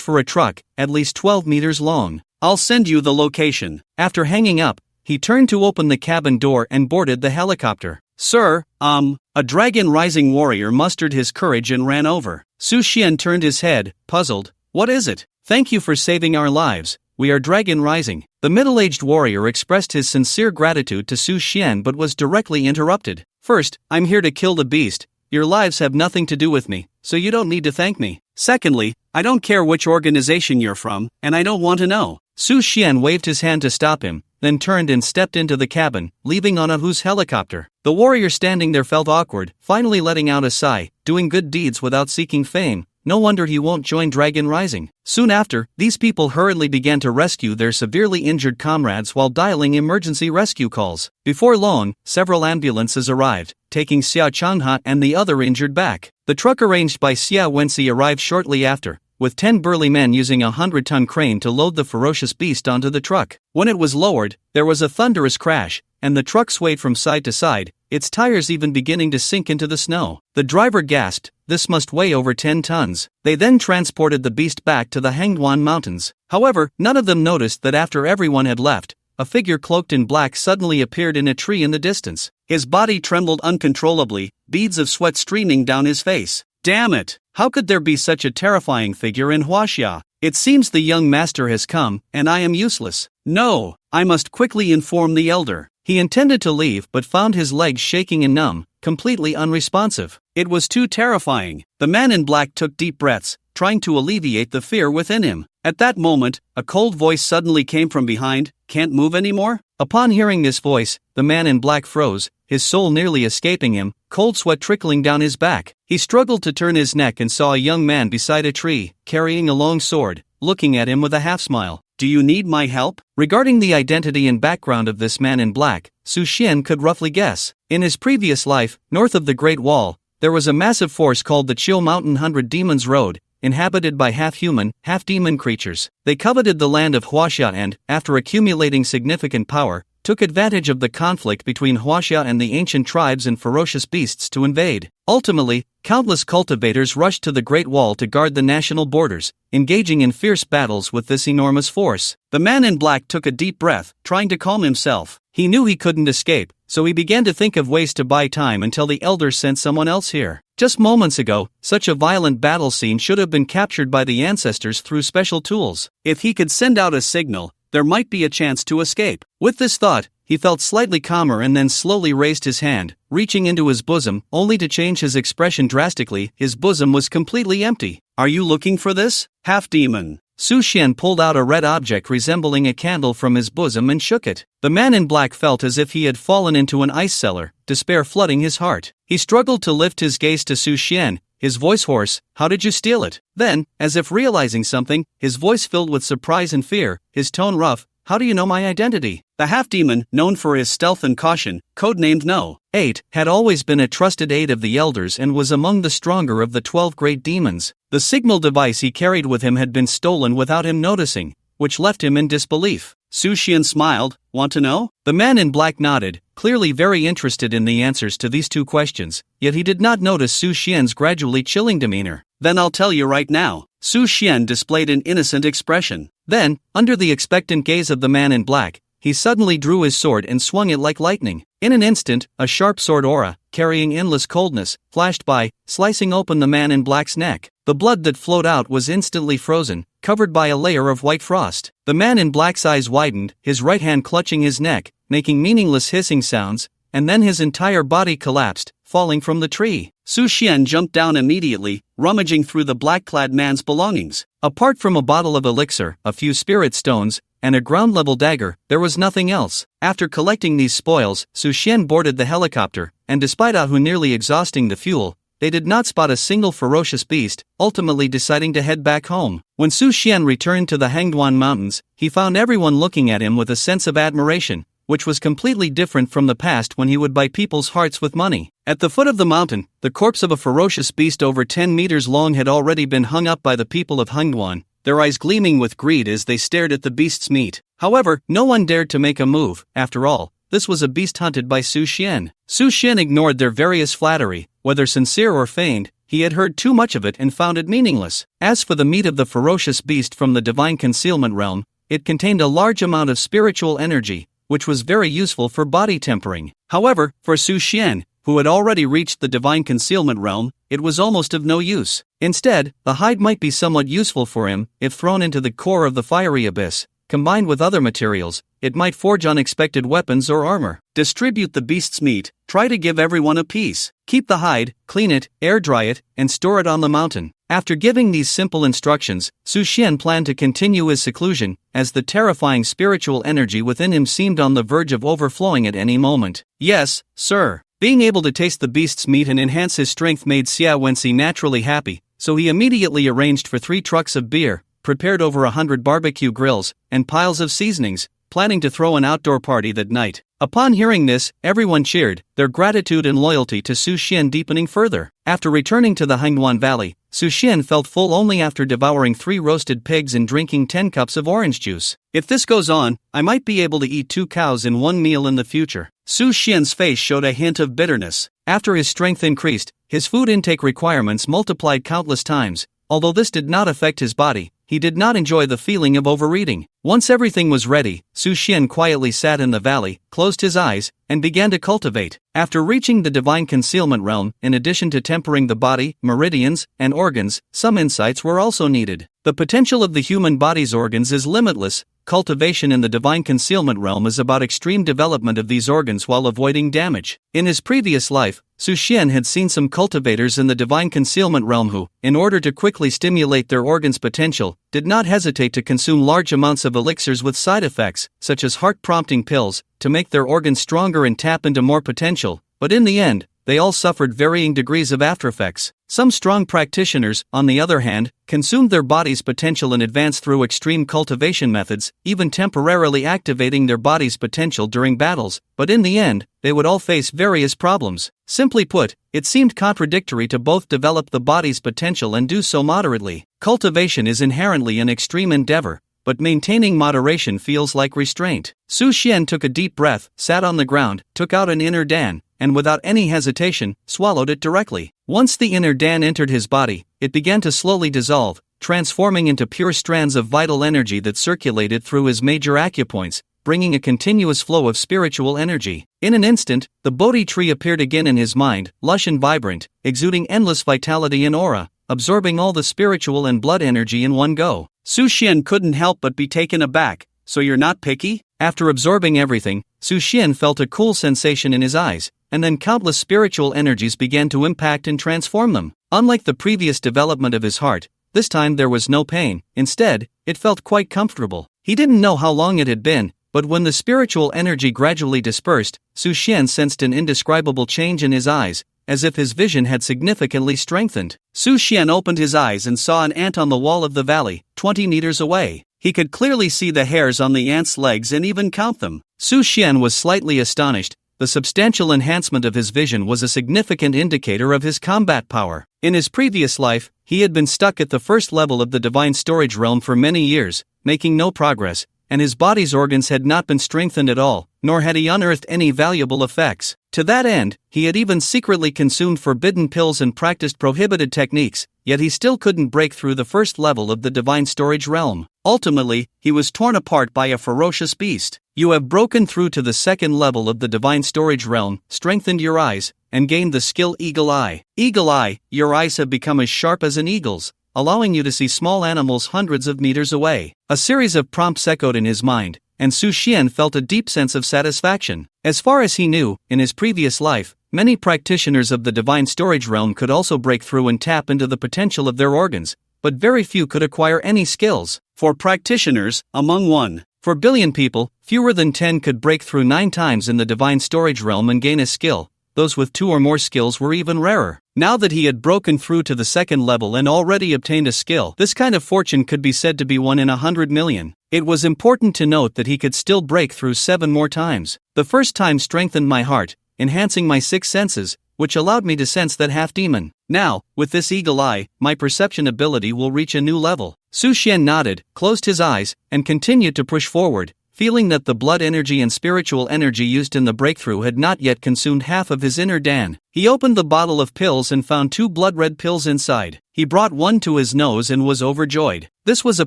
for a truck, at least 12 meters long. I'll send you the location. After hanging up, he turned to open the cabin door and boarded the helicopter. Sir, a dragon rising warrior mustered his courage and ran over. Su Xian turned his head, puzzled. What is it? Thank you for saving our lives. We are Dragon Rising. The middle-aged warrior expressed his sincere gratitude to Su Xian but was directly interrupted. First, I'm here to kill the beast. Your lives have nothing to do with me, so you don't need to thank me. Secondly, I don't care which organization you're from, and I don't want to know. Su Xian waved his hand to stop him, then turned and stepped into the cabin, leaving on Ahu's helicopter. The warrior standing there felt awkward, finally letting out a sigh, doing good deeds without seeking fame. No wonder he won't join Dragon Rising. Soon after, these people hurriedly began to rescue their severely injured comrades while dialing emergency rescue calls. Before long, several ambulances arrived, taking Xia Changha and the other injured back. The truck arranged by Xia Wenxi arrived shortly after, with 10 burly men using a 100-ton crane to load the ferocious beast onto the truck. When it was lowered, there was a thunderous crash, and the truck swayed from side to side, its tires even beginning to sink into the snow. The driver gasped, this must weigh over 10 tons. They then transported the beast back to the Hangduan Mountains. However, none of them noticed that after everyone had left, a figure cloaked in black suddenly appeared in a tree in the distance. His body trembled uncontrollably, beads of sweat streaming down his face. Damn it! How could there be such a terrifying figure in Huaxia? It seems the young master has come, and I am useless. No, I must quickly inform the elder. He intended to leave but found his legs shaking and numb, completely unresponsive. It was too terrifying. The man in black took deep breaths, trying to alleviate the fear within him. At that moment, a cold voice suddenly came from behind. Can't move anymore? Upon hearing this voice, the man in black froze, his soul nearly escaping him, cold sweat trickling down his back. He struggled to turn his neck and saw a young man beside a tree, carrying a long sword, looking at him with a half-smile. Do you need my help? Regarding the identity and background of this man in black, Su Xian could roughly guess. In his previous life, north of the Great Wall, there was a massive force called the Chiu Mountain 100 Demons Road, inhabited by half-human, half-demon creatures. They coveted the land of Huaxia and, after accumulating significant power, took advantage of the conflict between Huaxia and the ancient tribes and ferocious beasts to invade. Ultimately, countless cultivators rushed to the Great Wall to guard the national borders, engaging in fierce battles with this enormous force. The man in black took a deep breath, trying to calm himself. He knew he couldn't escape, so he began to think of ways to buy time until the elders sent someone else here. Just moments ago, such a violent battle scene should have been captured by the ancestors through special tools. If he could send out a signal, there might be a chance to escape. With this thought, he felt slightly calmer and then slowly raised his hand, reaching into his bosom, only to change his expression drastically. His bosom was completely empty. "Are you looking for this, half-demon?" Su Xian pulled out a red object resembling a candle from his bosom and shook it. The man in black felt as if he had fallen into an ice cellar, despair flooding his heart. He struggled to lift his gaze to Su Xian, his voice hoarse. "How did you steal it?" Then, as if realizing something, his voice filled with surprise and fear, his tone rough. "How do you know my identity?" The half-demon, known for his stealth and caution, codenamed No. 8, had always been a trusted aide of the elders and was among the stronger of the 12 great demons. The signal device he carried with him had been stolen without him noticing, which left him in disbelief. Su Xian smiled. "Want to know?" The man in black nodded, clearly very interested in the answers to these two questions, yet he did not notice Su Xian's gradually chilling demeanor. "Then I'll tell you right now." Su Xian displayed an innocent expression. Then, under the expectant gaze of the man in black, he suddenly drew his sword and swung it like lightning. In an instant, a sharp sword aura, carrying endless coldness, flashed by, slicing open the man in black's neck. The blood that flowed out was instantly frozen, covered by a layer of white frost. The man in black's eyes widened, his right hand clutching his neck, making meaningless hissing sounds, and then his entire body collapsed, falling from the tree. Su Xian jumped down immediately, rummaging through the black-clad man's belongings. Apart from a bottle of elixir, a few spirit stones, and a ground-level dagger, there was nothing else. After collecting these spoils, Su Xian boarded the helicopter, and despite Ahu nearly exhausting the fuel, they did not spot a single ferocious beast, ultimately deciding to head back home. When Su Xian returned to the Hangduan Mountains, he found everyone looking at him with a sense of admiration, which was completely different from the past when he would buy people's hearts with money. At the foot of the mountain, the corpse of a ferocious beast over 10 meters long had already been hung up by the people of Hangduan, their eyes gleaming with greed as they stared at the beast's meat. However, no one dared to make a move. After all, this was a beast hunted by Su Xian. Su Xian ignored their various flattery, whether sincere or feigned. He had heard too much of it and found it meaningless. As for the meat of the ferocious beast from the divine concealment realm, it contained a large amount of spiritual energy, which was very useful for body tempering. However, for Su Xian, who had already reached the divine concealment realm, it was almost of no use. Instead, the hide might be somewhat useful for him. If thrown into the core of the fiery abyss, combined with other materials, it might forge unexpected weapons or armor. Distribute the beast's meat, try to give everyone a piece. Keep the hide, clean it, air dry it, and store it on the mountain. After giving these simple instructions, Su Xian planned to continue his seclusion, as the terrifying spiritual energy within him seemed on the verge of overflowing at any moment. "Yes, sir." Being able to taste the beast's meat and enhance his strength made Xia Wenxi naturally happy, so he immediately arranged for 3 trucks of beer, prepared over 100 barbecue grills, and piles of seasonings, planning to throw an outdoor party that night. Upon hearing this, everyone cheered, their gratitude and loyalty to Su Xian deepening further. After returning to the Hangduan Valley, Su Xian felt full only after devouring 3 roasted pigs and drinking 10 cups of orange juice. If this goes on, I might be able to eat 2 cows in one meal in the future. Su Xian's face showed a hint of bitterness. After his strength increased, his food intake requirements multiplied countless times. Although this did not affect his body, he did not enjoy the feeling of overeating. Once everything was ready, Su Xian quietly sat in the valley, closed his eyes, and began to cultivate. After reaching the divine concealment realm, in addition to tempering the body, meridians, and organs, some insights were also needed. The potential of the human body's organs is limitless. Cultivation in the divine concealment realm is about extreme development of these organs while avoiding damage. In his previous life, Su Xian had seen some cultivators in the divine concealment realm who, in order to quickly stimulate their organs' potential, did not hesitate to consume large amounts of elixirs with side effects, such as heart-prompting pills, to make their organs stronger and tap into more potential, but in the end, they all suffered varying degrees of aftereffects. Some strong practitioners, on the other hand, consumed their body's potential in advance through extreme cultivation methods, even temporarily activating their body's potential during battles, but in the end, they would all face various problems. Simply put, it seemed contradictory to both develop the body's potential and do so moderately. Cultivation is inherently an extreme endeavor, but maintaining moderation feels like restraint. Su Xian took a deep breath, sat on the ground, took out an inner Dan, and without any hesitation, swallowed it directly. Once the inner Dan entered his body, it began to slowly dissolve, transforming into pure strands of vital energy that circulated through his major acupoints, bringing a continuous flow of spiritual energy. In an instant, the bodhi tree appeared again in his mind, lush and vibrant, exuding endless vitality and aura, absorbing all the spiritual and blood energy in one go. Su Xian couldn't help but be taken aback. So you're not picky? After absorbing everything, Su Xian felt a cool sensation in his eyes, and then countless spiritual energies began to impact and transform them. Unlike the previous development of his heart, this time there was no pain. Instead, it felt quite comfortable. He didn't know how long it had been, but when the spiritual energy gradually dispersed, Su Xian sensed an indescribable change in his eyes, as if his vision had significantly strengthened. Su Xian opened his eyes and saw an ant on the wall of the valley, 20 meters away. He could clearly see the hairs on the ant's legs and even count them. Su Xian was slightly astonished. The substantial enhancement of his vision was a significant indicator of his combat power. In his previous life, he had been stuck at the first level of the divine storage realm for many years, making no progress, and his body's organs had not been strengthened at all, nor had he unearthed any valuable effects. To that end, he had even secretly consumed forbidden pills and practiced prohibited techniques, yet he still couldn't break through the first level of the divine storage realm. Ultimately, he was torn apart by a ferocious beast. You have broken through to the second level of the divine storage realm, strengthened your eyes, and gained the skill Eagle Eye. Eagle Eye, your eyes have become as sharp as an eagle's, allowing you to see small animals hundreds of meters away. A series of prompts echoed in his mind, and Su Xian felt a deep sense of satisfaction. As far as he knew, in his previous life, many practitioners of the divine storage realm could also break through and tap into the potential of their organs, but very few could acquire any skills. For practitioners, among 1 billion people, fewer than 10 could break through 9 times in the divine storage realm and gain a skill. Those with 2 or more skills were even rarer. Now that he had broken through to the second level and already obtained a skill, this kind of fortune could be said to be 1 in 100 million. It was important to note that he could still break through 7 more times. The first time strengthened my heart, enhancing my 6 senses, which allowed me to sense that half-demon. Now, with this eagle eye, my perception ability will reach a new level. Su Xian nodded, closed his eyes, and continued to push forward, feeling that the blood energy and spiritual energy used in the breakthrough had not yet consumed half of his inner Dan. He opened the bottle of pills and found 2 blood-red pills inside. He brought one to his nose and was overjoyed. This was a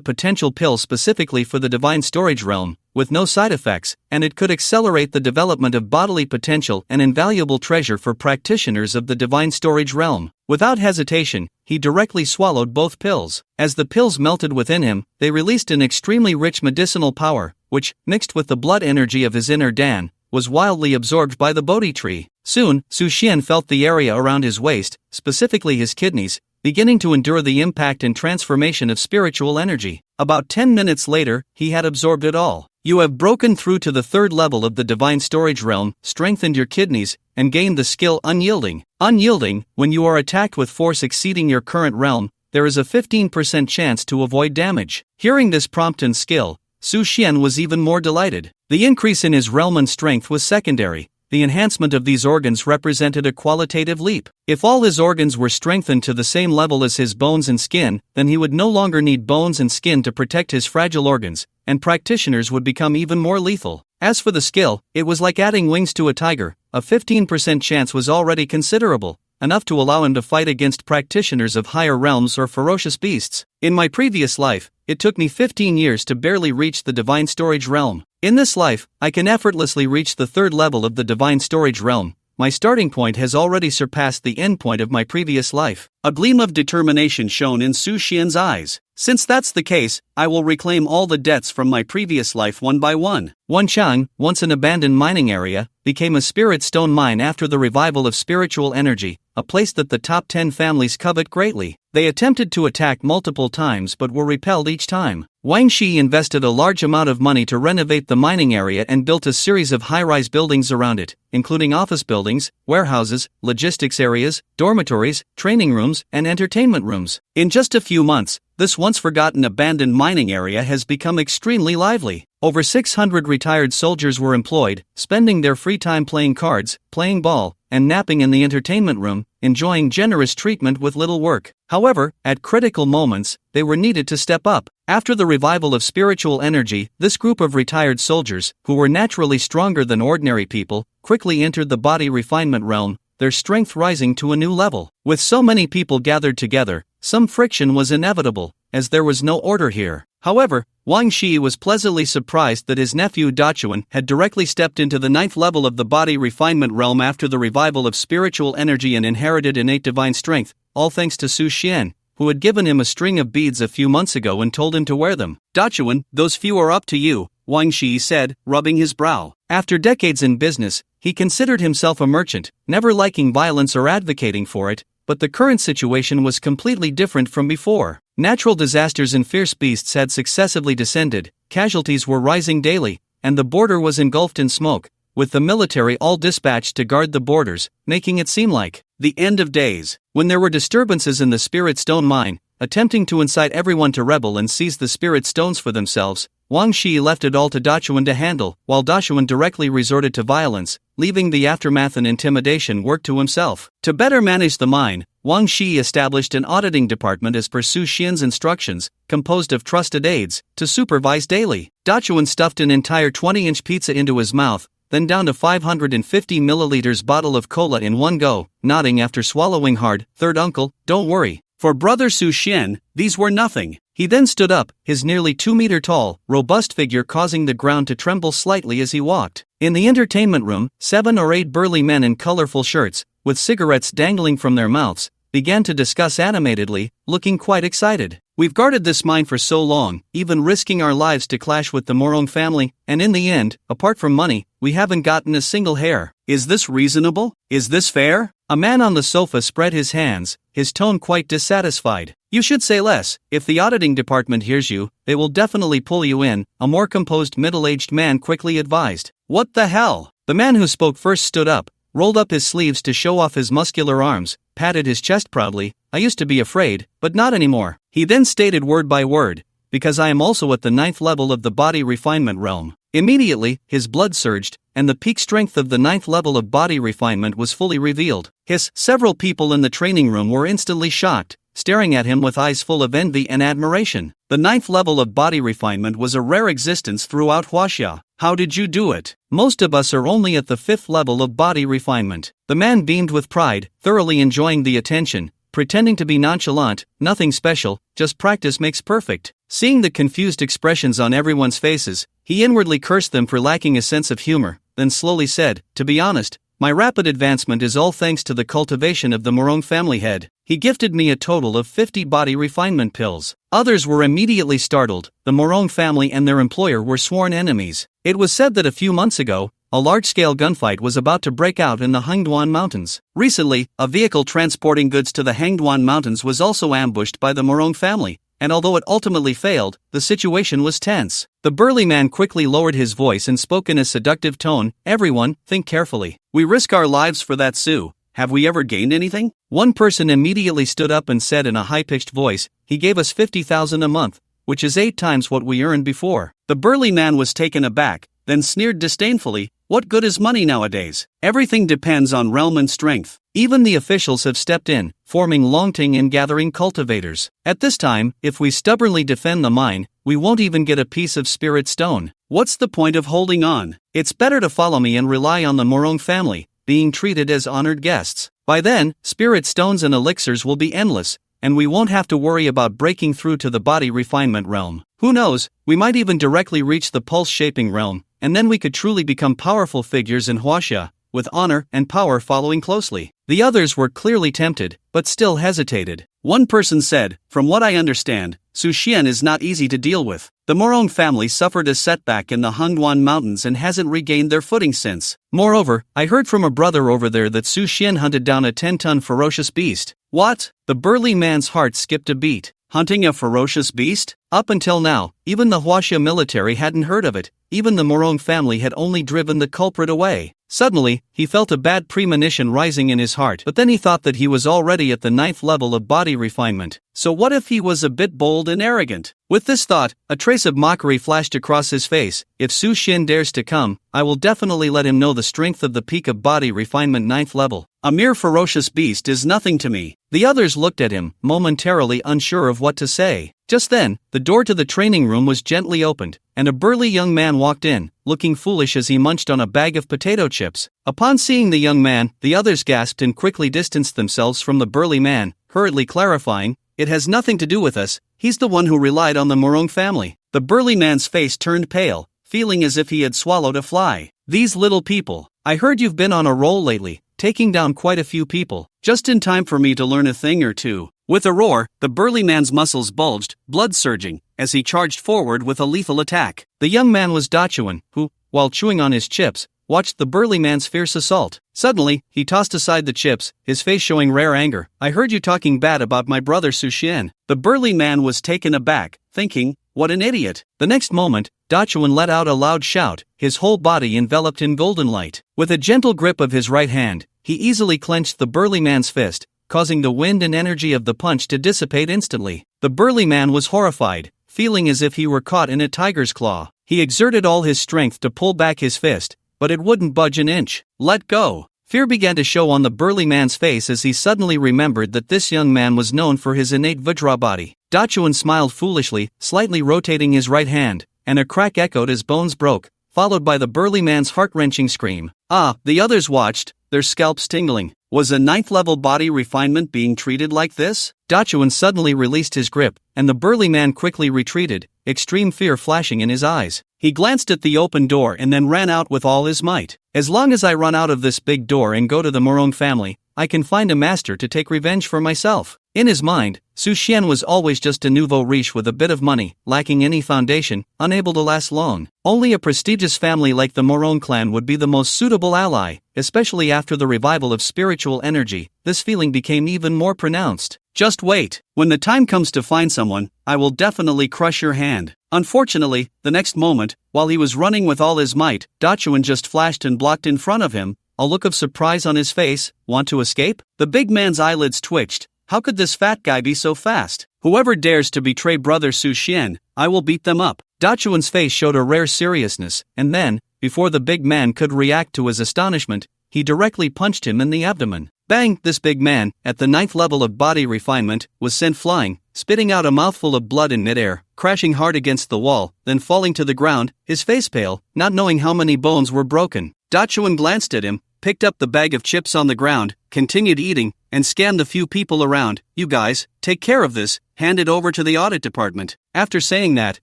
potential pill specifically for the divine storage realm, with no side effects, and it could accelerate the development of bodily potential, an invaluable treasure for practitioners of the divine storage realm. Without hesitation, he directly swallowed both pills. As the pills melted within him, they released an extremely rich medicinal power, which, mixed with the blood energy of his inner Dan, was wildly absorbed by the bodhi tree. Soon, Su Xian felt the area around his waist, specifically his kidneys, beginning to endure the impact and transformation of spiritual energy. About 10 minutes later, he had absorbed it all. You have broken through to the third level of the divine storage realm, strengthened your kidneys, and gained the skill Unyielding. Unyielding, when you are attacked with force exceeding your current realm, there is a 15% chance to avoid damage. Hearing this prompt and skill, Su Xian was even more delighted. The increase in his realm and strength was secondary. The enhancement of these organs represented a qualitative leap. If all his organs were strengthened to the same level as his bones and skin, then he would no longer need bones and skin to protect his fragile organs, and practitioners would become even more lethal. As for the skill, it was like adding wings to a tiger. A 15% chance was already considerable, enough to allow him to fight against practitioners of higher realms or ferocious beasts. In my previous life, it took me 15 years to barely reach the divine storage realm. In this life, I can effortlessly reach the third level of the divine storage realm. My starting point has already surpassed the end point of my previous life. A gleam of determination shone in Su Xian's eyes. Since that's the case, I will reclaim all the debts from my previous life one by one. Wanchang, once an abandoned mining area, became a spirit stone mine after the revival of spiritual energy, a place that the top 10 families covet greatly. They attempted to attack multiple times but were repelled each time. Wang Shi invested a large amount of money to renovate the mining area and built a series of high-rise buildings around it, including office buildings, warehouses, logistics areas, dormitories, training rooms, and entertainment rooms. In just a few months, this once-forgotten abandoned mining area has become extremely lively. Over 600 retired soldiers were employed, spending their free time playing cards, playing ball, and napping in the entertainment room, enjoying generous treatment with little work. However, at critical moments, they were needed to step up. After the revival of spiritual energy, this group of retired soldiers, who were naturally stronger than ordinary people, quickly entered the body refinement realm, their strength rising to a new level. With so many people gathered together, some friction was inevitable, as there was no order here. However, Wang Shi was pleasantly surprised that his nephew Dachuan had directly stepped into the 9th level of the body refinement realm after the revival of spiritual energy and inherited innate divine strength, all thanks to Su Xian, who had given him a string of beads a few months ago and told him to wear them. Dachuan, those few are up to you, Wang Shi said, rubbing his brow. After decades in business, he considered himself a merchant, never liking violence or advocating for it, but the current situation was completely different from before. Natural disasters and fierce beasts had successively descended, casualties were rising daily, and the border was engulfed in smoke, with the military all dispatched to guard the borders, making it seem like the end of days. When there were disturbances in the Spirit Stone mine, attempting to incite everyone to rebel and seize the Spirit Stones for themselves, Wang Shi left it all to Dachuan to handle, while Dachuan directly resorted to violence, leaving the aftermath and intimidation work to himself. To better manage the mine, Wang Shi established an auditing department as per Su Xian's instructions, composed of trusted aides, to supervise daily. Dachuan stuffed an entire 20-inch pizza into his mouth, then downed a 550 milliliters bottle of cola in one go, nodding after swallowing hard. Third uncle, don't worry. For brother Su Xian, these were nothing. He then stood up, his nearly 2-meter-tall, robust figure causing the ground to tremble slightly as he walked. In the entertainment room, 7 or 8 burly men in colorful shirts, with cigarettes dangling from their mouths, began to discuss animatedly, looking quite excited. We've guarded this mine for so long, even risking our lives to clash with the Morong family, and in the end, apart from money, we haven't gotten a single hair. Is this reasonable? Is this fair? A man on the sofa spread his hands, his tone quite dissatisfied. You should say less. If the auditing department hears you, they will definitely pull you in, a more composed middle-aged man quickly advised. What the hell? The man who spoke first stood up, rolled up his sleeves to show off his muscular arms, patted his chest proudly. I used to be afraid, but not anymore. He then stated word by word, because I am also at the 9th level of the body refinement realm. Immediately, his blood surged, and the peak strength of the 9th level of body refinement was fully revealed. Several people in the training room were instantly shocked, staring at him with eyes full of envy and admiration. The 9th level of body refinement was a rare existence throughout Huaxia. How did you do it? Most of us are only at the 5th level of body refinement. The man beamed with pride, thoroughly enjoying the attention, pretending to be nonchalant. Nothing special, just practice makes perfect. Seeing the confused expressions on everyone's faces, he inwardly cursed them for lacking a sense of humor, then slowly said, to be honest, my rapid advancement is all thanks to the cultivation of the Morong family head. He gifted me a total of 50 body refinement pills. Others were immediately startled. The Morong family and their employer were sworn enemies. It was said that a few months ago, a large-scale gunfight was about to break out in the Hangduan Mountains. Recently, a vehicle transporting goods to the Hangduan Mountains was also ambushed by the Morong family, and although it ultimately failed, the situation was tense. The burly man quickly lowered his voice and spoke in a seductive tone. Everyone, think carefully. We risk our lives for that Su. Have we ever gained anything? One person immediately stood up and said in a high-pitched voice, he gave us 50,000 a month, which is 8 times what we earned before. The burly man was taken aback, then sneered disdainfully, what good is money nowadays? Everything depends on realm and strength. Even the officials have stepped in, forming Longting and gathering cultivators. At this time, if we stubbornly defend the mine, we won't even get a piece of spirit stone. What's the point of holding on? It's better to follow me and rely on the Morong family, being treated as honored guests. By then, spirit stones and elixirs will be endless, and we won't have to worry about breaking through to the body refinement realm. Who knows, we might even directly reach the pulse-shaping realm, and then we could truly become powerful figures in Huaxia, with honor and power following closely. The others were clearly tempted, but still hesitated. One person said, from what I understand, Su Xian is not easy to deal with. The Morong family suffered a setback in the Hangduan Mountains and hasn't regained their footing since. Moreover, I heard from a brother over there that Su Xian hunted down a 10-ton ferocious beast. What? The burly man's heart skipped a beat. Hunting a ferocious beast? Up until now, even the Huaxia military hadn't heard of it. Even the Morong family had only driven the culprit away. Suddenly, he felt a bad premonition rising in his heart, but then he thought that he was already at the 9th level of body refinement. So what if he was a bit bold and arrogant? With this thought, a trace of mockery flashed across his face. If Su Xian dares to come, I will definitely let him know the strength of the peak of body refinement 9th level. A mere ferocious beast is nothing to me. The others looked at him, momentarily unsure of what to say. Just then, the door to the training room was gently opened, and a burly young man walked in, looking foolish as he munched on a bag of potato chips. Upon seeing the young man, the others gasped and quickly distanced themselves from the burly man, hurriedly clarifying, it has nothing to do with us, He's the one who relied on the Morong family. The burly man's face turned pale, feeling as if he had swallowed a fly. These little people. I heard you've been on a roll lately, taking down quite a few people. Just in time for me to learn a thing or two. With a roar, the burly man's muscles bulged, blood surging, as he charged forward with a lethal attack. The young man was Dachuan, who, while chewing on his chips, watched the burly man's fierce assault. Suddenly, he tossed aside the chips, his face showing rare anger. I heard you talking bad about my brother Suxian. The burly man was taken aback, thinking, what an idiot. The next moment, Dachuan let out a loud shout, his whole body enveloped in golden light. With a gentle grip of his right hand, he easily clenched the burly man's fist, causing the wind and energy of the punch to dissipate instantly. The burly man was horrified, feeling as if he were caught in a tiger's claw. He exerted all his strength to pull back his fist, but it wouldn't budge an inch. Let go. Fear began to show on the burly man's face as he suddenly remembered that this young man was known for his innate Vajra body. Dachuan smiled foolishly, slightly rotating his right hand, and a crack echoed as bones broke, followed by the burly man's heart-wrenching scream. The others watched, their scalps tingling. Was a 9th-level body refinement being treated like this? Dachuan suddenly released his grip, and the burly man quickly retreated, extreme fear flashing in his eyes. He glanced at the open door and then ran out with all his might. As long as I run out of this big door and go to the Morong family, I can find a master to take revenge for myself. In his mind, Su Xian was always just a nouveau riche with a bit of money, lacking any foundation, unable to last long. Only a prestigious family like the Morong clan would be the most suitable ally, especially after the revival of spiritual energy. This feeling became even more pronounced. Just wait. When the time comes to find someone, I will definitely crush your hand. Unfortunately, the next moment, while he was running with all his might, Dachuan just flashed and blocked in front of him, a look of surprise on his face. Want to escape? The big man's eyelids twitched. How could this fat guy be so fast? Whoever dares to betray brother Su Xian, I will beat them up. Dachuan's face showed a rare seriousness, and then, before the big man could react to his astonishment, he directly punched him in the abdomen. Bang! This big man, at the 9th level of body refinement, was sent flying, spitting out a mouthful of blood in midair, crashing hard against the wall, then falling to the ground, his face pale, not knowing how many bones were broken. Dachuan glanced at him, picked up the bag of chips on the ground, continued eating, and scanned the few people around. You guys, take care of this, hand it over to the audit department. After saying that,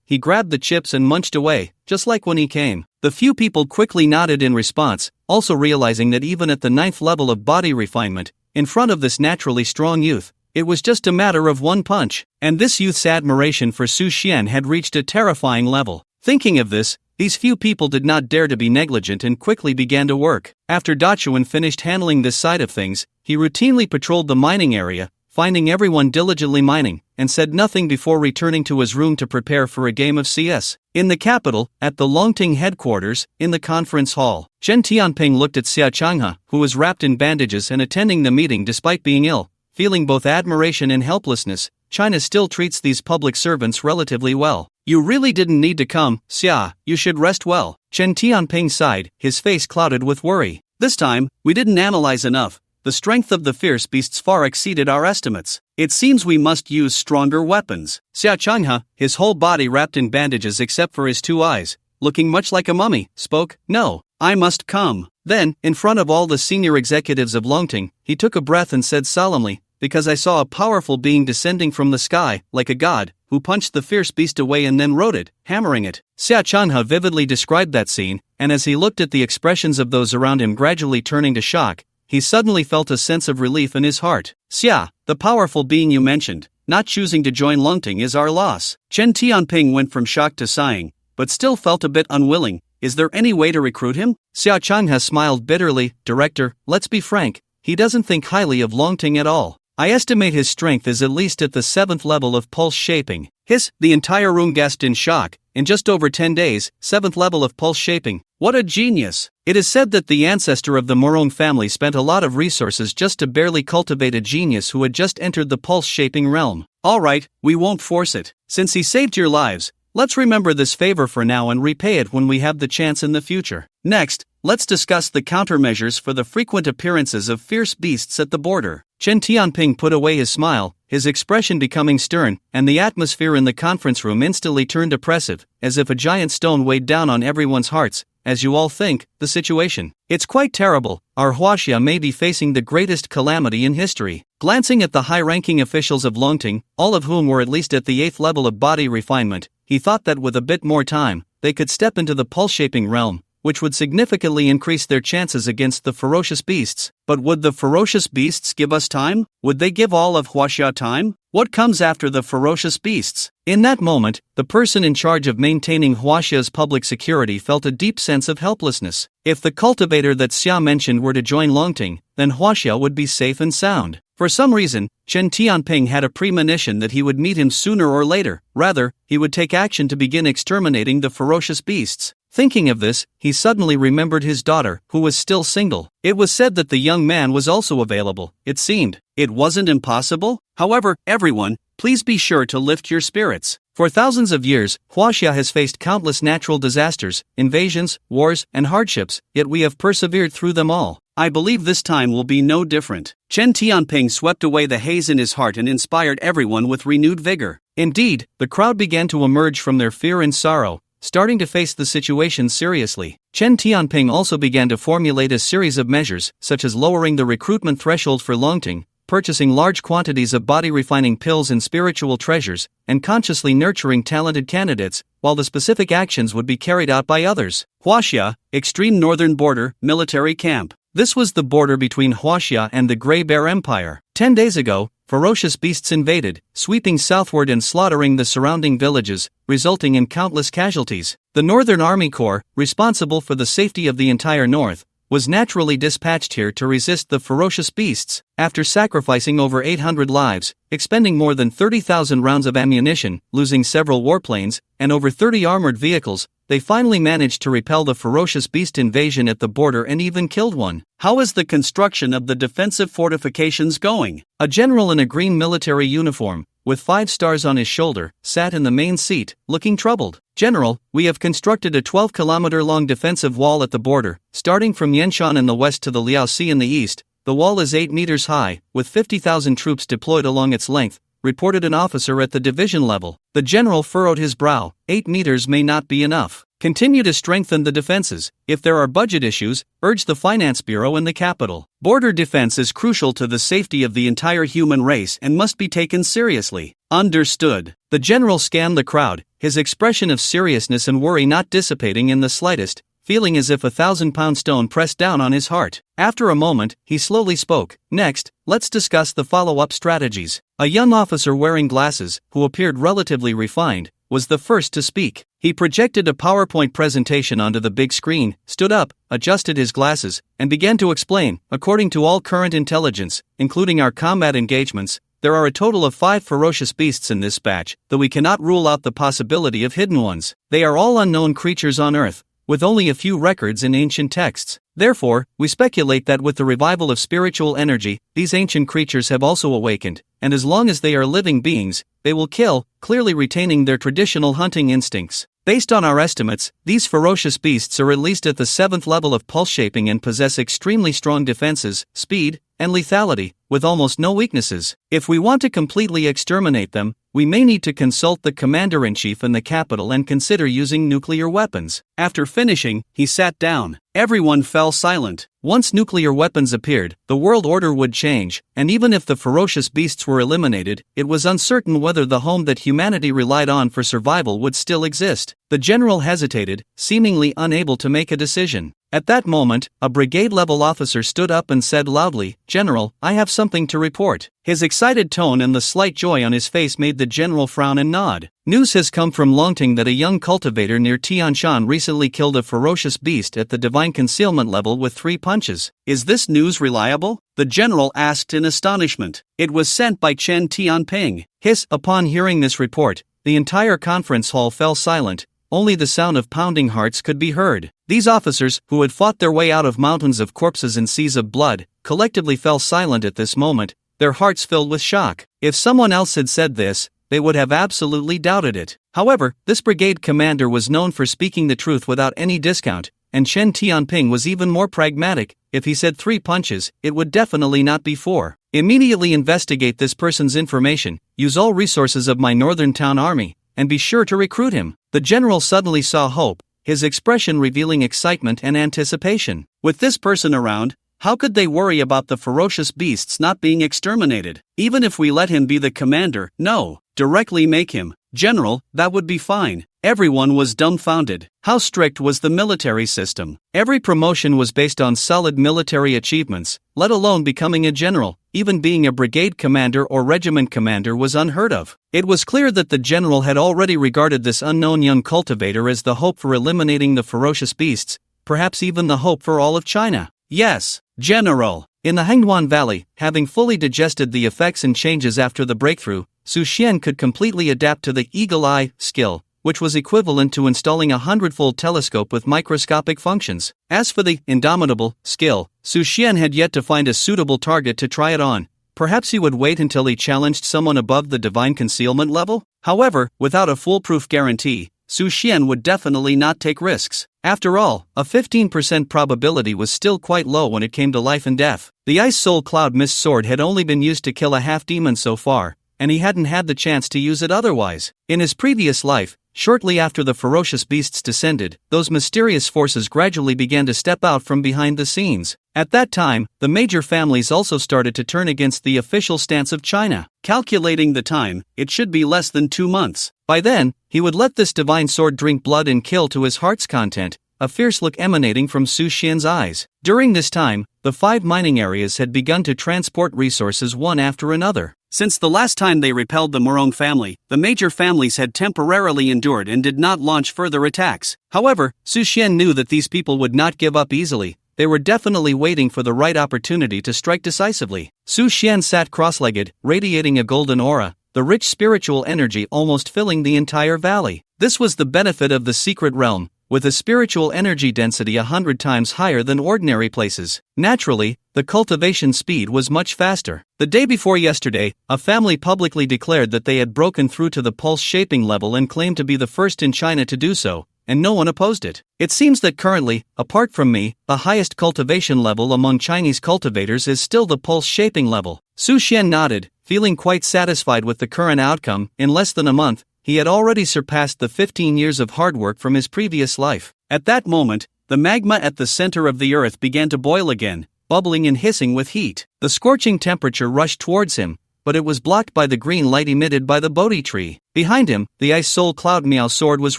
he grabbed the chips and munched away, just like when he came. The few people quickly nodded in response, also realizing that even at the 9th level of body refinement, in front of this naturally strong youth, it was just a matter of one punch, and this youth's admiration for Su Xian had reached a terrifying level. Thinking of this, these few people did not dare to be negligent and quickly began to work. After Dachuan finished handling this side of things, he routinely patrolled the mining area, finding everyone diligently mining, and said nothing before returning to his room to prepare for a game of CS. In the capital, at the Longting headquarters, in the conference hall, Chen Tianping looked at Xia Changhe, who was wrapped in bandages and attending the meeting despite being ill. Feeling both admiration and helplessness, China still treats these public servants relatively well. You really didn't need to come, Xia, you should rest well. Chen Tianping sighed, his face clouded with worry. This time, we didn't analyze enough. The strength of the fierce beasts far exceeded our estimates. It seems we must use stronger weapons. Xia Changhe, his whole body wrapped in bandages except for his 2 eyes, looking much like a mummy, spoke. No, I must come. Then, in front of all the senior executives of Longting, he took a breath and said solemnly, because I saw a powerful being descending from the sky, like a god, who punched the fierce beast away and then rode it, hammering it. Xia Changhe vividly described that scene, and as he looked at the expressions of those around him gradually turning to shock, he suddenly felt a sense of relief in his heart. Xia, the powerful being you mentioned, not choosing to join Longting is our loss. Chen Tianping went from shock to sighing, but still felt a bit unwilling. Is there any way to recruit him? Xia Changhe smiled bitterly. Director, let's be frank, he doesn't think highly of Longting at all. I estimate his strength is at least at the 7th level of pulse shaping. The entire room gasped in shock. In just over 10 days, 7th level of pulse shaping. What a genius! It is said that the ancestor of the Morong family spent a lot of resources just to barely cultivate a genius who had just entered the pulse shaping realm. Alright, we won't force it. Since he saved your lives, let's remember this favor for now and repay it when we have the chance in the future. Next, let's discuss the countermeasures for the frequent appearances of fierce beasts at the border. Chen Tianping put away his smile, his expression becoming stern, and the atmosphere in the conference room instantly turned oppressive, as if a giant stone weighed down on everyone's hearts. as you all think, the situation. It's quite terrible. Our Huaxia may be facing the greatest calamity in history. Glancing at the high-ranking officials of Longting, all of whom were at least at the 8th level of body refinement, he thought that with a bit more time, they could step into the pulse-shaping realm, which would significantly increase their chances against the ferocious beasts. But would the ferocious beasts give us time? Would they give all of Huaxia time? What comes after the ferocious beasts? In that moment, the person in charge of maintaining Huaxia's public security felt a deep sense of helplessness. If the cultivator that Xia mentioned were to join Longting, then Huaxia would be safe and sound. For some reason, Chen Tianping had a premonition that he would meet him sooner or later. Rather, he would take action to begin exterminating the ferocious beasts. Thinking of this, he suddenly remembered his daughter, who was still single. It was said that the young man was also available. It seemed. It wasn't impossible. However, everyone, please be sure to lift your spirits. For thousands of years, Huaxia has faced countless natural disasters, invasions, wars, and hardships, yet we have persevered through them all. I believe this time will be no different. Chen Tianping swept away the haze in his heart and inspired everyone with renewed vigor. Indeed, the crowd began to emerge from their fear and sorrow, starting to face the situation seriously. Chen Tianping also began to formulate a series of measures, such as lowering the recruitment threshold for Longting, purchasing large quantities of body-refining pills and spiritual treasures, and consciously nurturing talented candidates, while the specific actions would be carried out by others. Huaxia, extreme northern border, military camp. This was the border between Huaxia and the Grey Bear Empire. 10 days ago, ferocious beasts invaded, sweeping southward and slaughtering the surrounding villages, resulting in countless casualties. The Northern Army Corps, responsible for the safety of the entire North, was naturally dispatched here to resist the ferocious beasts. After sacrificing over 800 lives, expending more than 30,000 rounds of ammunition, losing several warplanes, and over 30 armored vehicles, they finally managed to repel the ferocious beast invasion at the border and even killed one. How is the construction of the defensive fortifications going? A general in a green military uniform, with 5 stars on his shoulder, sat in the main seat, looking troubled. General, we have constructed a 12-kilometer-long defensive wall at the border, starting from Yanshan in the west to the Liao Sea in the east. The wall is 8 meters high, with 50,000 troops deployed along its length, reported an officer at the division level. The general furrowed his brow. 8 meters may not be enough. Continue to strengthen the defenses. If there are budget issues, urge the Finance Bureau in the capital. Border defense is crucial to the safety of the entire human race and must be taken seriously. Understood. The general scanned the crowd, his expression of seriousness and worry not dissipating in the slightest, feeling as if a 1,000-pound stone pressed down on his heart. After a moment, he slowly spoke. Next, let's discuss the follow-up strategies. A young officer wearing glasses, who appeared relatively refined, was the first to speak. He projected a PowerPoint presentation onto the big screen, stood up, adjusted his glasses, and began to explain. According to all current intelligence, including our combat engagements, there are a total of 5 ferocious beasts in this batch, though we cannot rule out the possibility of hidden ones. They are all unknown creatures on Earth, with only a few records in ancient texts. Therefore, we speculate that with the revival of spiritual energy, these ancient creatures have also awakened, and as long as they are living beings, they will kill, clearly retaining their traditional hunting instincts. Based on our estimates, these ferocious beasts are at least at the 7th level of pulse shaping and possess extremely strong defenses, speed, and lethality, with almost no weaknesses. If we want to completely exterminate them, we may need to consult the commander-in-chief in the capital and consider using nuclear weapons. After finishing, he sat down. Everyone fell silent. Once nuclear weapons appeared, the world order would change, and even if the ferocious beasts were eliminated, it was uncertain whether the home that humanity relied on for survival would still exist. The general hesitated, seemingly unable to make a decision. At that moment, a brigade-level officer stood up and said loudly, "General, I have something to report." His excited tone and the slight joy on his face made the general frown and nod. News has come from Longting that a young cultivator near Tianshan recently killed a ferocious beast at the divine concealment level with 3 punches. Is this news reliable? The general asked in astonishment. It was sent by Chen Tianping. Upon hearing this report, the entire conference hall fell silent. Only the sound of pounding hearts could be heard. These officers, who had fought their way out of mountains of corpses and seas of blood, collectively fell silent at this moment, their hearts filled with shock. If someone else had said this, they would have absolutely doubted it. However, this brigade commander was known for speaking the truth without any discount, and Chen Tianping was even more pragmatic. If he said 3 punches, it would definitely not be 4. Immediately investigate this person's information, use all resources of my northern town army, and be sure to recruit him. The general suddenly saw hope. his expression revealing excitement and anticipation. With this person around, how could they worry about the ferocious beasts not being exterminated? Even if we let him be the commander, no, directly make him general, that would be fine. Everyone was dumbfounded. How strict was the military system? Every promotion was based on solid military achievements, let alone becoming a general. Even being a brigade commander or regiment commander was unheard of. It was clear that the general had already regarded this unknown young cultivator as the hope for eliminating the ferocious beasts, perhaps even the hope for all of China. Yes, General. In the Hangduan Valley, having fully digested the effects and changes after the breakthrough, Su Xian could completely adapt to the eagle eye skill, which was equivalent to installing a 100-fold telescope with microscopic functions. As for the indomitable skill, Su Xian had yet to find a suitable target to try it on. Perhaps he would wait until he challenged someone above the divine concealment level? However, without a foolproof guarantee, Su Xian would definitely not take risks. After all, a 15% probability was still quite low when it came to life and death. The Ice Soul Cloud Mist Sword had only been used to kill a half-demon so far, and he hadn't had the chance to use it otherwise. In his previous life, shortly after the ferocious beasts descended, those mysterious forces gradually began to step out from behind the scenes. At that time, the major families also started to turn against the official stance of China. Calculating the time, it should be less than 2 months. By then, he would let this divine sword drink blood and kill to his heart's content, a fierce look emanating from Su Xian's eyes. During this time, the 5 mining areas had begun to transport resources one after another. Since the last time they repelled the Morong family, the major families had temporarily endured and did not launch further attacks. However, Su Xian knew that these people would not give up easily. They were definitely waiting for the right opportunity to strike decisively. Su Xian sat cross-legged, radiating a golden aura, the rich spiritual energy almost filling the entire valley. This was the benefit of the secret realm, with a spiritual energy density 100 times higher than ordinary places. Naturally, the cultivation speed was much faster. The day before yesterday, a family publicly declared that they had broken through to the pulse shaping level and claimed to be the first in China to do so, and no one opposed it. It seems that currently, apart from me, the highest cultivation level among Chinese cultivators is still the pulse shaping level. Su Xian nodded, feeling quite satisfied with the current outcome. In less than a month, he had already surpassed the 15 years of hard work from his previous life. At that moment, the magma at the center of the earth began to boil again, bubbling and hissing with heat. The scorching temperature rushed towards him, but it was blocked by the green light emitted by the bodhi tree. Behind him, the Ice Soul Cloud Miao sword was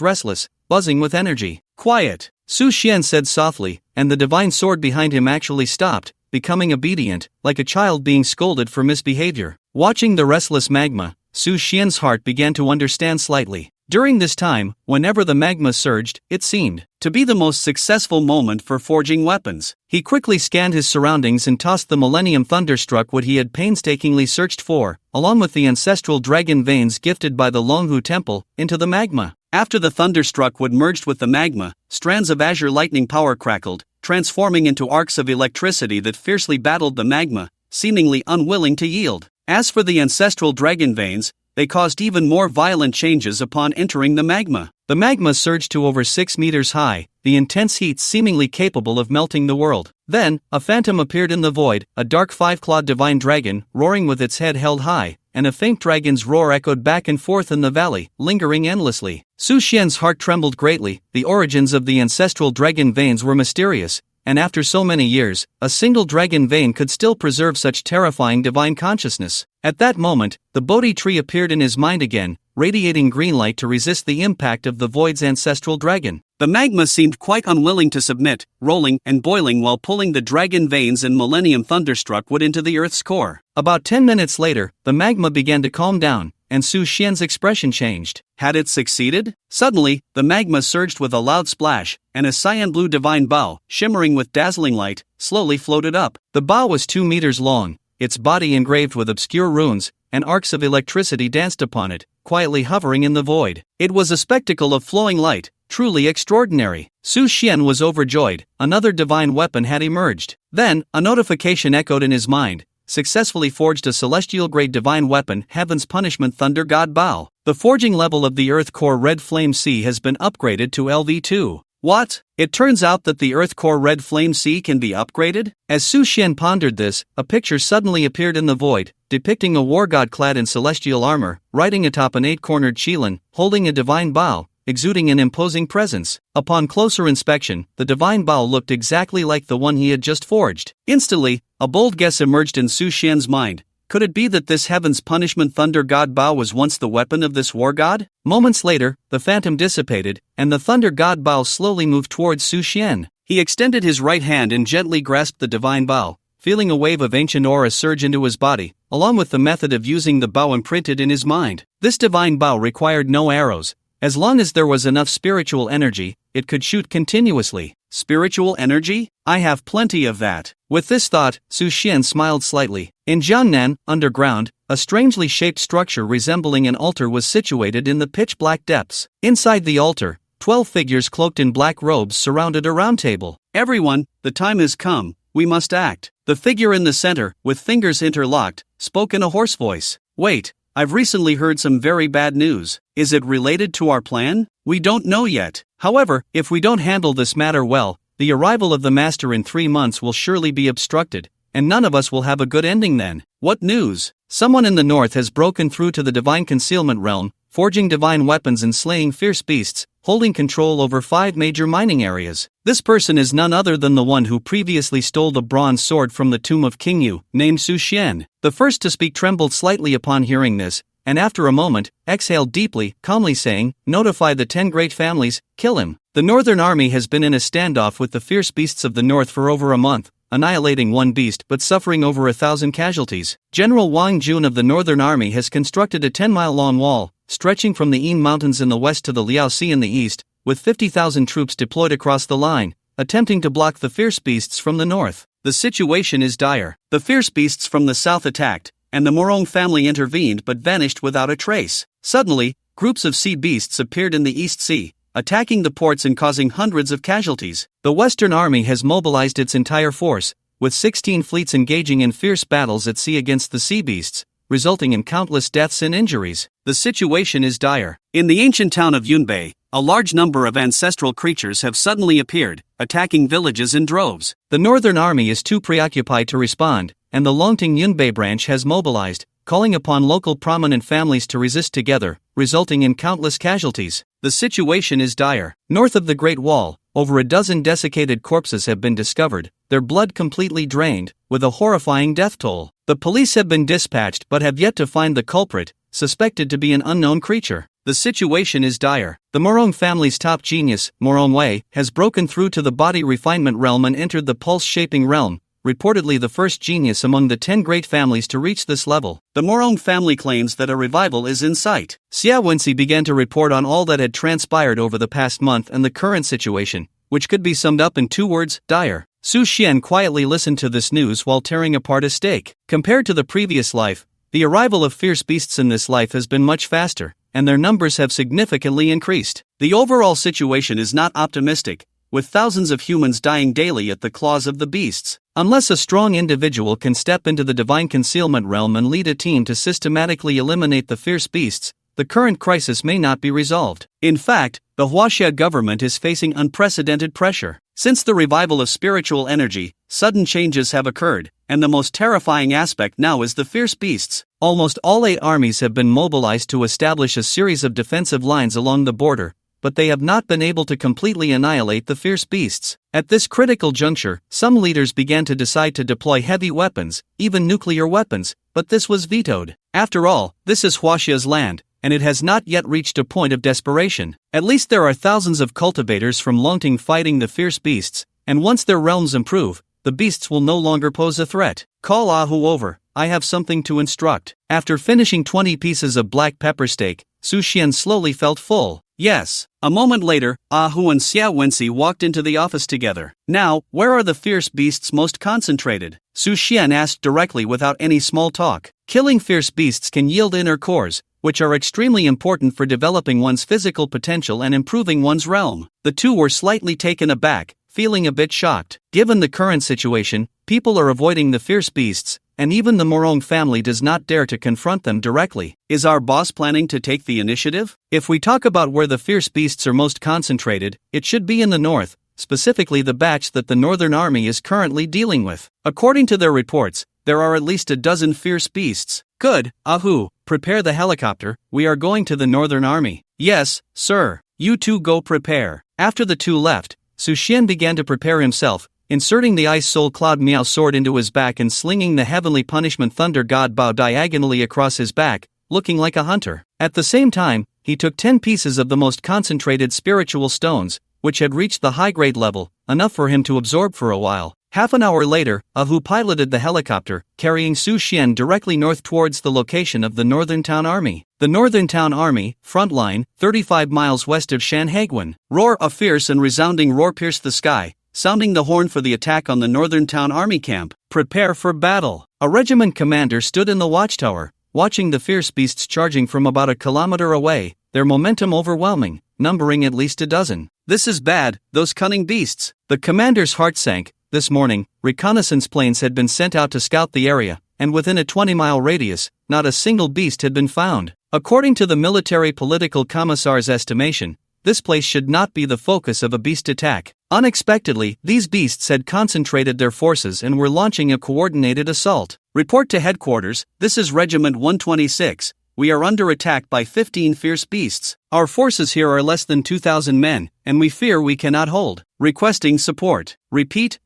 restless, buzzing with energy. Quiet, Su Xian said softly, and the divine sword behind him actually stopped, becoming obedient, like a child being scolded for misbehavior. Watching the restless magma, Su Xian's heart began to understand slightly. During this time, whenever the magma surged, it seemed to be the most successful moment for forging weapons. He quickly scanned his surroundings and tossed the Millennium Thunderstruck, what he had painstakingly searched for, along with the ancestral dragon veins gifted by the Longhu Temple, into the magma. After the Thunderstruck would merged with the magma, strands of azure lightning power crackled, transforming into arcs of electricity that fiercely battled the magma, seemingly unwilling to yield. As for the ancestral dragon veins, they caused even more violent changes upon entering the magma. The magma surged to over 6 meters high, the intense heat seemingly capable of melting the world. Then, a phantom appeared in the void, a dark 5-clawed divine dragon, roaring with its head held high, and a faint dragon's roar echoed back and forth in the valley, lingering endlessly. Su Xian's heart trembled greatly. The origins of the ancestral dragon veins were mysterious, and after so many years, a single dragon vein could still preserve such terrifying divine consciousness. At that moment, the bodhi tree appeared in his mind again, radiating green light to resist the impact of the void's ancestral dragon. The magma seemed quite unwilling to submit, rolling and boiling while pulling the dragon veins and Millennium Thunderstruck wood into the earth's core. About 10 minutes later, the magma began to calm down, and Su Xian's expression changed. Had it succeeded? Suddenly, the magma surged with a loud splash, and a cyan-blue divine bow, shimmering with dazzling light, slowly floated up. The bow was 2 meters long, its body engraved with obscure runes, and arcs of electricity danced upon it, quietly hovering in the void. It was a spectacle of flowing light, truly extraordinary. Su Xian was overjoyed. Another divine weapon had emerged. Then, a notification echoed in his mind. Successfully forged a celestial-grade divine weapon, Heaven's Punishment Thunder God Bow. The forging level of the Earth Core Red Flame C has been upgraded to LV2. What? It turns out that the Earth Core Red Flame C can be upgraded? As Su Xian pondered this, a picture suddenly appeared in the void, depicting a war god clad in celestial armor, riding atop an 8-cornered qilin, holding a divine bow, exuding an imposing presence. Upon closer inspection, the divine bow looked exactly like the one he had just forged. Instantly, a bold guess emerged in Su Xian's mind. Could it be that this heaven's punishment thunder god bow was once the weapon of this war god? Moments later, the phantom dissipated, and the thunder god bow slowly moved towards Su Xian. He extended his right hand and gently grasped the divine bow, feeling a wave of ancient aura surge into his body, along with the method of using the bow imprinted in his mind. This divine bow required no arrows. As long as there was enough spiritual energy, it could shoot continuously. Spiritual energy? I have plenty of that. With this thought, Su Xian smiled slightly. In Jiangnan, underground, a strangely shaped structure resembling an altar was situated in the pitch-black depths. Inside the altar, 12 figures cloaked in black robes surrounded a round table. Everyone, the time has come, we must act. The figure in the center, with fingers interlocked, spoke in a hoarse voice. Wait, I've recently heard some very bad news. Is it related to our plan? We don't know yet. However, if we don't handle this matter well, the arrival of the master in 3 months will surely be obstructed, and none of us will have a good ending then. What news? Someone in the north has broken through to the divine concealment realm, forging divine weapons and slaying fierce beasts, holding control over 5 major mining areas. This person is none other than the one who previously stole the bronze sword from the tomb of King Yu, named Su Xian. The first to speak trembled slightly upon hearing this, and after a moment, exhaled deeply, calmly saying, "Notify the 10 great families, kill him." The northern army has been in a standoff with the fierce beasts of the north for over a month, annihilating 1 beast but suffering over 1,000 casualties. General Wang Jun of the northern army has constructed a 10-mile-long wall, stretching from the Yin Mountains in the west to the Liao Sea in the east, with 50,000 troops deployed across the line, attempting to block the fierce beasts from the north. The situation is dire. The fierce beasts from the south attacked, and the Morong family intervened but vanished without a trace. Suddenly, groups of sea beasts appeared in the East Sea, attacking the ports and causing hundreds of casualties. The Western Army has mobilized its entire force, with 16 fleets engaging in fierce battles at sea against the sea beasts, resulting in countless deaths and injuries. The situation is dire. In the ancient town of Yunbei, a large number of ancestral creatures have suddenly appeared, attacking villages in droves. The Northern Army is too preoccupied to respond, and the Longting Yunbei branch has mobilized, calling upon local prominent families to resist together, resulting in countless casualties. The situation is dire. North of the Great Wall, over a dozen desiccated corpses have been discovered, their blood completely drained, with a horrifying death toll. The police have been dispatched but have yet to find the culprit, suspected to be an unknown creature. The situation is dire. The Morong family's top genius, Morong Wei, has broken through to the body refinement realm and entered the pulse-shaping realm, reportedly the first genius among the 10 great families to reach this level. The Morong family claims that a revival is in sight. Xia Wenxi began to report on all that had transpired over the past month and the current situation, which could be summed up in 2 words, dire. Su Xian quietly listened to this news while tearing apart a steak. Compared to the previous life, the arrival of fierce beasts in this life has been much faster, and their numbers have significantly increased. The overall situation is not optimistic, with thousands of humans dying daily at the claws of the beasts. Unless a strong individual can step into the divine concealment realm and lead a team to systematically eliminate the fierce beasts, the current crisis may not be resolved. In fact, the Huaxia government is facing unprecedented pressure. Since the revival of spiritual energy, sudden changes have occurred, and the most terrifying aspect now is the fierce beasts. Almost all 8 armies have been mobilized to establish a series of defensive lines along the border, but they have not been able to completely annihilate the fierce beasts. At this critical juncture, some leaders began to decide to deploy heavy weapons, even nuclear weapons, but this was vetoed. After all, this is Huaxia's land, and it has not yet reached a point of desperation. At least there are thousands of cultivators from Longting fighting the fierce beasts, and once their realms improve, the beasts will no longer pose a threat. Call Ahu over, I have something to instruct. After finishing 20 pieces of black pepper steak, Su Xian slowly felt full. Yes. A moment later, Ahu and Xia Wenxi walked into the office together. Now, where are the fierce beasts most concentrated? Su Xian asked directly without any small talk. Killing fierce beasts can yield inner cores, which are extremely important for developing one's physical potential and improving one's realm. The two were slightly taken aback, feeling a bit shocked. Given the current situation, people are avoiding the fierce beasts, and even the Morong family does not dare to confront them directly. Is our boss planning to take the initiative? If we talk about where the fierce beasts are most concentrated, it should be in the north, specifically the batch that the Northern Army is currently dealing with. According to their reports, there are at least a dozen fierce beasts. Good, Ahu, prepare the helicopter, we are going to the Northern Army. Yes, sir. You two go prepare. After the two left, Su Xian began to prepare himself, inserting the Ice Soul Cloud Miao sword into his back and slinging the Heavenly Punishment Thunder God Bow diagonally across his back, looking like a hunter. At the same time, he took 10 pieces of the most concentrated spiritual stones, which had reached the high-grade level, enough for him to absorb for a while. Half an hour later, Ahu piloted the helicopter, carrying Su Xian directly north towards the location of the Northern Town Army. The Northern Town Army, front line, 35 miles west of Shanhaiguan. Roar! A fierce and resounding roar pierced the sky, sounding the horn for the attack on the Northern Town Army camp. Prepare for battle. A regiment commander stood in the watchtower, watching the fierce beasts charging from about a kilometer away, their momentum overwhelming, numbering at least a dozen. This is bad, those cunning beasts. The commander's heart sank. This morning, reconnaissance planes had been sent out to scout the area, and within a 20-mile radius, not a single beast had been found. According to the military political commissar's estimation, this place should not be the focus of a beast attack. Unexpectedly, these beasts had concentrated their forces and were launching a coordinated assault. Report to headquarters, this is Regiment 126. We are under attack by 15 fierce beasts. Our forces here are less than 2,000 men, and we fear we cannot hold. Requesting support. Repeat,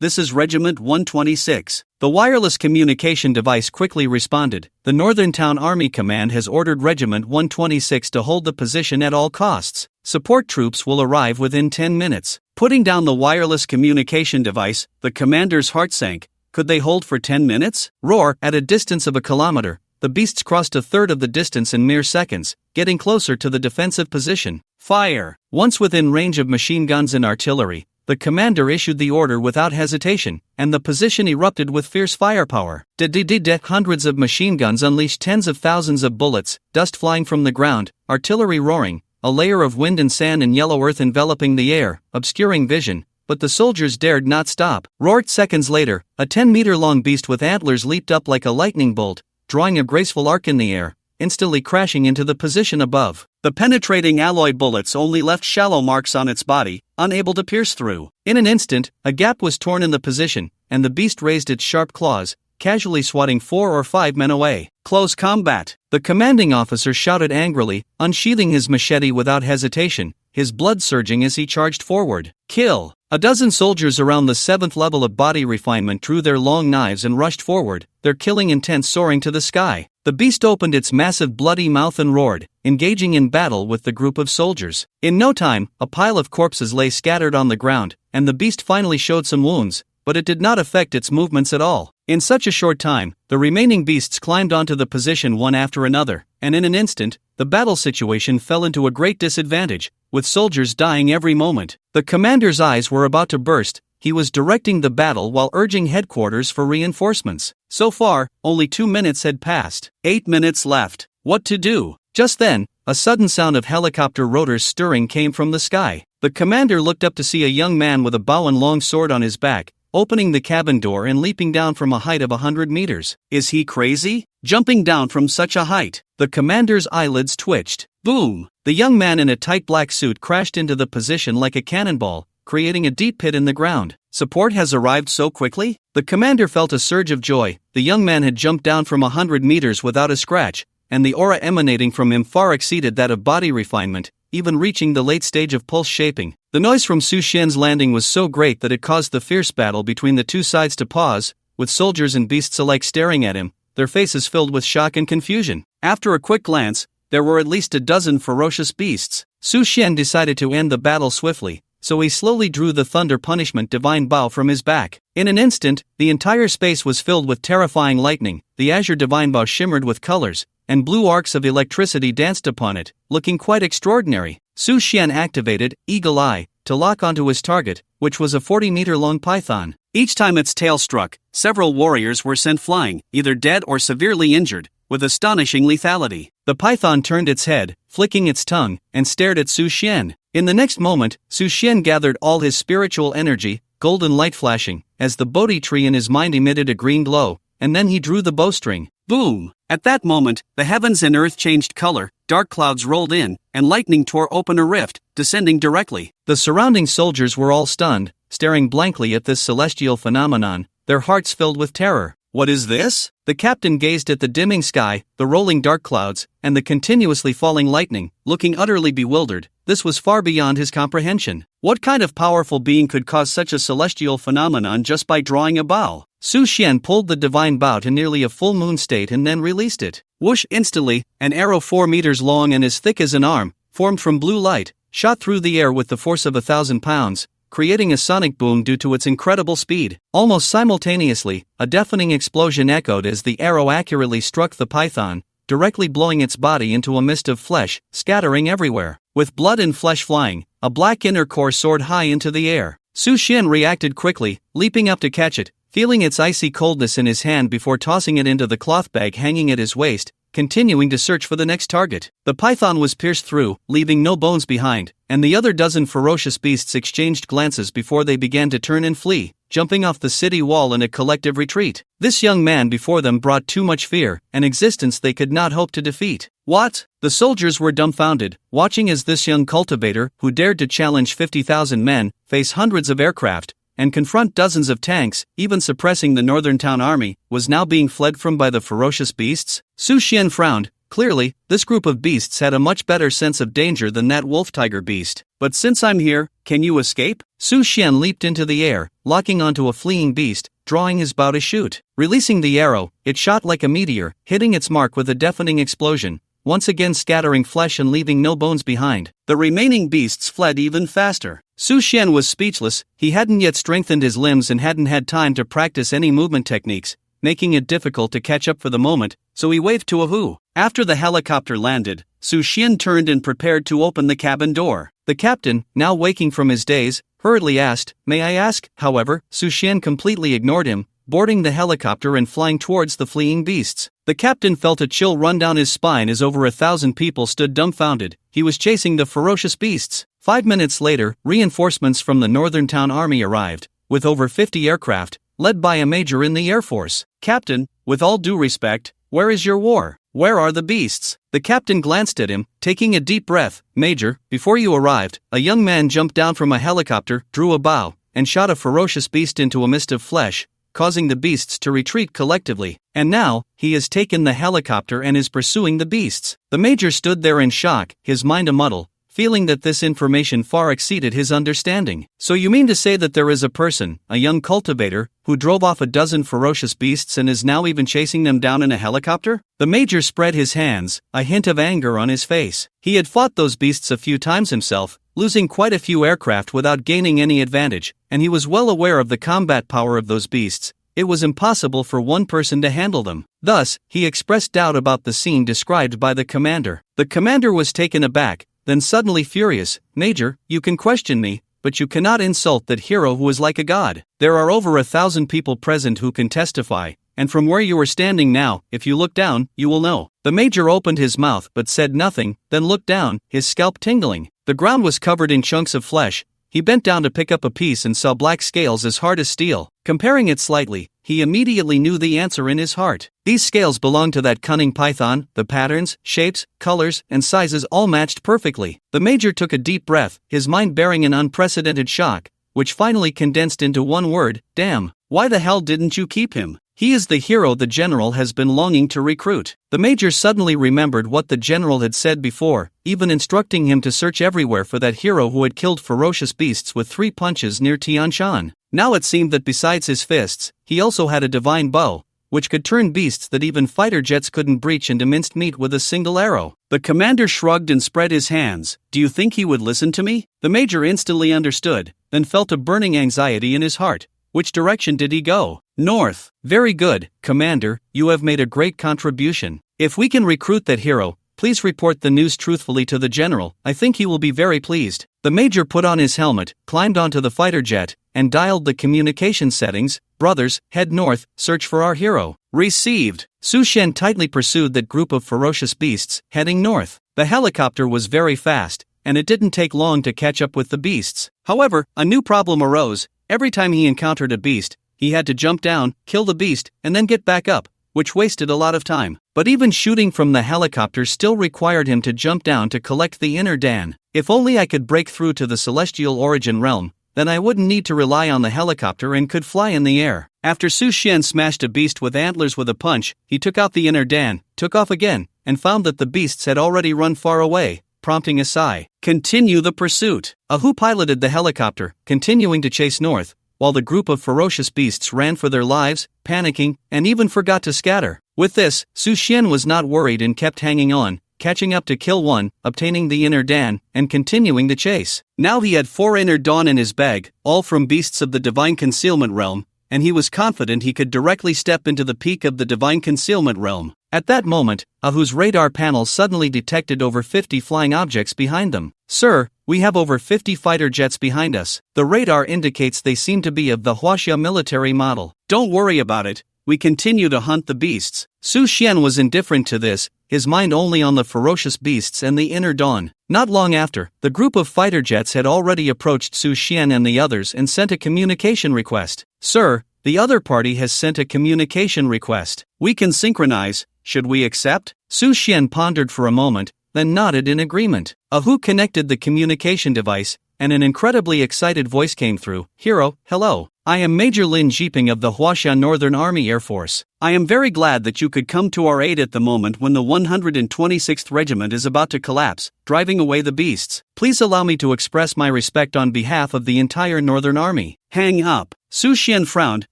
this is Regiment 126. The wireless communication device quickly responded. The Northern Town Army Command has ordered Regiment 126 to hold the position at all costs. Support troops will arrive within 10 minutes. Putting down the wireless communication device, the commander's heart sank. Could they hold for 10 minutes? Roar! At a distance of a kilometer, the beasts crossed a third of the distance in mere seconds, getting closer to the defensive position. Fire! Once within range of machine guns and artillery, the commander issued the order without hesitation, and the position erupted with fierce firepower. Hundreds of machine guns unleashed tens of thousands of bullets, dust flying from the ground, artillery roaring, a layer of wind and sand and yellow earth enveloping the air, obscuring vision. But the soldiers dared not stop. Roared seconds later, a 10-meter-long beast with antlers leaped up like a lightning bolt, drawing a graceful arc in the air, instantly crashing into the position above. The penetrating alloy bullets only left shallow marks on its body, unable to pierce through. In an instant, a gap was torn in the position, and the beast raised its sharp claws, casually swatting 4 or 5 men away. Close combat. The commanding officer shouted angrily, unsheathing his machete without hesitation, his blood surging as he charged forward. Kill! A dozen soldiers around the 7th level of body refinement drew their long knives and rushed forward, their killing intent soaring to the sky. The beast opened its massive bloody mouth and roared, engaging in battle with the group of soldiers. In no time, a pile of corpses lay scattered on the ground, and the beast finally showed some wounds, but it did not affect its movements at all. In such a short time, the remaining beasts climbed onto the position one after another, and in an instant, the battle situation fell into a great disadvantage, with soldiers dying every moment. The commander's eyes were about to burst. He was directing the battle while urging headquarters for reinforcements. So far, only 2 minutes had passed. 8 minutes left. What to do? Just then, a sudden sound of helicopter rotors stirring came from the sky. The commander looked up to see a young man with a bow and long sword on his back, opening the cabin door and leaping down from a height of 100 meters. Is he crazy? Jumping down from such a height? The commander's eyelids twitched. Boom! The young man in a tight black suit crashed into the position like a cannonball, creating a deep pit in the ground. Support has arrived so quickly? The commander felt a surge of joy. The young man had jumped down from 100 meters without a scratch, and the aura emanating from him far exceeded that of body refinement, even reaching the late stage of pulse shaping. The noise from Su Xian's landing was so great that it caused the fierce battle between the two sides to pause, with soldiers and beasts alike staring at him, their faces filled with shock and confusion. After a quick glance, there were at least a dozen ferocious beasts. Su Xian decided to end the battle swiftly, so he slowly drew the Thunder Punishment Divine Bow from his back. In an instant, the entire space was filled with terrifying lightning, the Azure Divine Bow shimmered with colors, and blue arcs of electricity danced upon it, looking quite extraordinary. Su Xian activated Eagle Eye to lock onto his target, which was a 40-meter-long python. Each time its tail struck, several warriors were sent flying, either dead or severely injured, with astonishing lethality. The python turned its head, flicking its tongue, and stared at Su Xian. In the next moment, Su Xian gathered all his spiritual energy, golden light flashing, as the bodhi tree in his mind emitted a green glow, and then he drew the bowstring. Boom! At that moment, the heavens and earth changed color, dark clouds rolled in, and lightning tore open a rift, descending directly. The surrounding soldiers were all stunned, staring blankly at this celestial phenomenon, their hearts filled with terror. What is this? The captain gazed at the dimming sky, the rolling dark clouds, and the continuously falling lightning, looking utterly bewildered. This was far beyond his comprehension. What kind of powerful being could cause such a celestial phenomenon just by drawing a bow? Su Xian pulled the divine bow to nearly a full moon state and then released it. Whoosh! Instantly, an arrow 4 meters long and as thick as an arm, formed from blue light, shot through the air with the force of 1,000 pounds, creating a sonic boom due to its incredible speed. Almost simultaneously, a deafening explosion echoed as the arrow accurately struck the python, directly blowing its body into a mist of flesh, scattering everywhere. With blood and flesh flying, a black inner core soared high into the air. Su Xian reacted quickly, leaping up to catch it, feeling its icy coldness in his hand before tossing it into the cloth bag hanging at his waist, continuing to search for the next target. The python was pierced through, leaving no bones behind, and the other dozen ferocious beasts exchanged glances before they began to turn and flee, jumping off the city wall in a collective retreat. This young man before them brought too much fear, an existence they could not hope to defeat. What? The soldiers were dumbfounded, watching as this young cultivator, who dared to challenge 50,000 men, face hundreds of aircraft, and confront dozens of tanks, even suppressing the northern town army, was now being fled from by the ferocious beasts? Su Xian frowned. Clearly, this group of beasts had a much better sense of danger than that wolf-tiger beast. But since I'm here, can you escape? Su Xian leaped into the air, locking onto a fleeing beast, drawing his bow to shoot. Releasing the arrow, it shot like a meteor, hitting its mark with a deafening explosion, once again scattering flesh and leaving no bones behind. The remaining beasts fled even faster. Su Xian was speechless. He hadn't yet strengthened his limbs and hadn't had time to practice any movement techniques, making it difficult to catch up for the moment, so he waved to Ahu. After the helicopter landed, Su Xian turned and prepared to open the cabin door. The captain, now waking from his daze, hurriedly asked, "May I ask?" However, Su Xian completely ignored him, boarding the helicopter and flying towards the fleeing beasts. The captain felt a chill run down his spine as over 1,000 people stood dumbfounded. He was chasing the ferocious beasts. 5 minutes later, reinforcements from the northern town army arrived, with over 50 aircraft, led by a major in the Air Force. "Captain, with all due respect, where is your war? Where are the beasts?" The captain glanced at him, taking a deep breath. "Major, before you arrived, a young man jumped down from a helicopter, drew a bow, and shot a ferocious beast into a mist of flesh, causing the beasts to retreat collectively. And now, he has taken the helicopter and is pursuing the beasts." The major stood there in shock, his mind a muddle, feeling that this information far exceeded his understanding. "So you mean to say that there is a person, a young cultivator, who drove off a dozen ferocious beasts and is now even chasing them down in a helicopter?" The major spread his hands, a hint of anger on his face. He had fought those beasts a few times himself, losing quite a few aircraft without gaining any advantage, and he was well aware of the combat power of those beasts. It was impossible for one person to handle them. Thus, he expressed doubt about the scene described by the commander. The commander was taken aback, then suddenly furious. "Major, you can question me, but you cannot insult that hero who is like a god. There are over 1,000 people present who can testify, and from where you are standing now, if you look down, you will know." The major opened his mouth but said nothing, then looked down, his scalp tingling. The ground was covered in chunks of flesh. He bent down to pick up a piece and saw black scales as hard as steel. Comparing it slightly, he immediately knew the answer in his heart. These scales belonged to that cunning python. The patterns, shapes, colors, and sizes all matched perfectly. The major took a deep breath, his mind bearing an unprecedented shock, which finally condensed into one word: damn. "Why the hell didn't you keep him? He is the hero the general has been longing to recruit." The major suddenly remembered what the general had said before, even instructing him to search everywhere for that hero who had killed ferocious beasts with 3 punches near Tianshan. Now it seemed that besides his fists, he also had a divine bow, which could turn beasts that even fighter jets couldn't breach into minced meat with a single arrow. The commander shrugged and spread his hands. "Do you think he would listen to me?" The major instantly understood, then felt a burning anxiety in his heart. Which direction did he go? North. "Very good, Commander, you have made a great contribution. If we can recruit that hero, please report the news truthfully to the general. I think he will be very pleased." The major put on his helmet, climbed onto the fighter jet, and dialed the communication settings. "Brothers, head north, search for our hero." Received. Su Xian tightly pursued that group of ferocious beasts, heading north. The helicopter was very fast, and it didn't take long to catch up with the beasts. However, a new problem arose. Every time he encountered a beast, he had to jump down, kill the beast, and then get back up, which wasted a lot of time. But even shooting from the helicopter still required him to jump down to collect the inner Dan. "If only I could break through to the celestial origin realm, then I wouldn't need to rely on the helicopter and could fly in the air." After Su Xian smashed a beast with antlers with a punch, he took out the inner Dan, took off again, and found that the beasts had already run far away, prompting a sigh. Continue the pursuit. Ahu piloted the helicopter, continuing to chase north, while the group of ferocious beasts ran for their lives, panicking, and even forgot to scatter. With this, Su Xian was not worried and kept hanging on, catching up to kill one, obtaining the inner Dan, and continuing the chase. Now he had 4 inner dawn in his bag, all from beasts of the divine concealment realm, and he was confident he could directly step into the peak of the divine concealment realm. At that moment, Ahu's radar panel suddenly detected over 50 flying objects behind them. Sir, we have over 50 fighter jets behind us. The radar indicates they seem to be of the Huaxia military model. Don't worry about it. We continue to hunt the beasts. Su Xian was indifferent to this, his mind only on the ferocious beasts and the inner dawn. Not long after, the group of fighter jets had already approached Su Xian and the others and sent a communication request. Sir, the other party has sent a communication request. We can synchronize. Should we accept? Su Xian pondered for a moment, then nodded in agreement. Ahu connected the communication device, and an incredibly excited voice came through. Hero, hello. I am Major Lin Jiping of the Huaxia Northern Army Air Force. I am very glad that you could come to our aid at the moment when the 126th Regiment is about to collapse, driving away the beasts. Please allow me to express my respect on behalf of the entire Northern Army. Hang up. Su Xian frowned.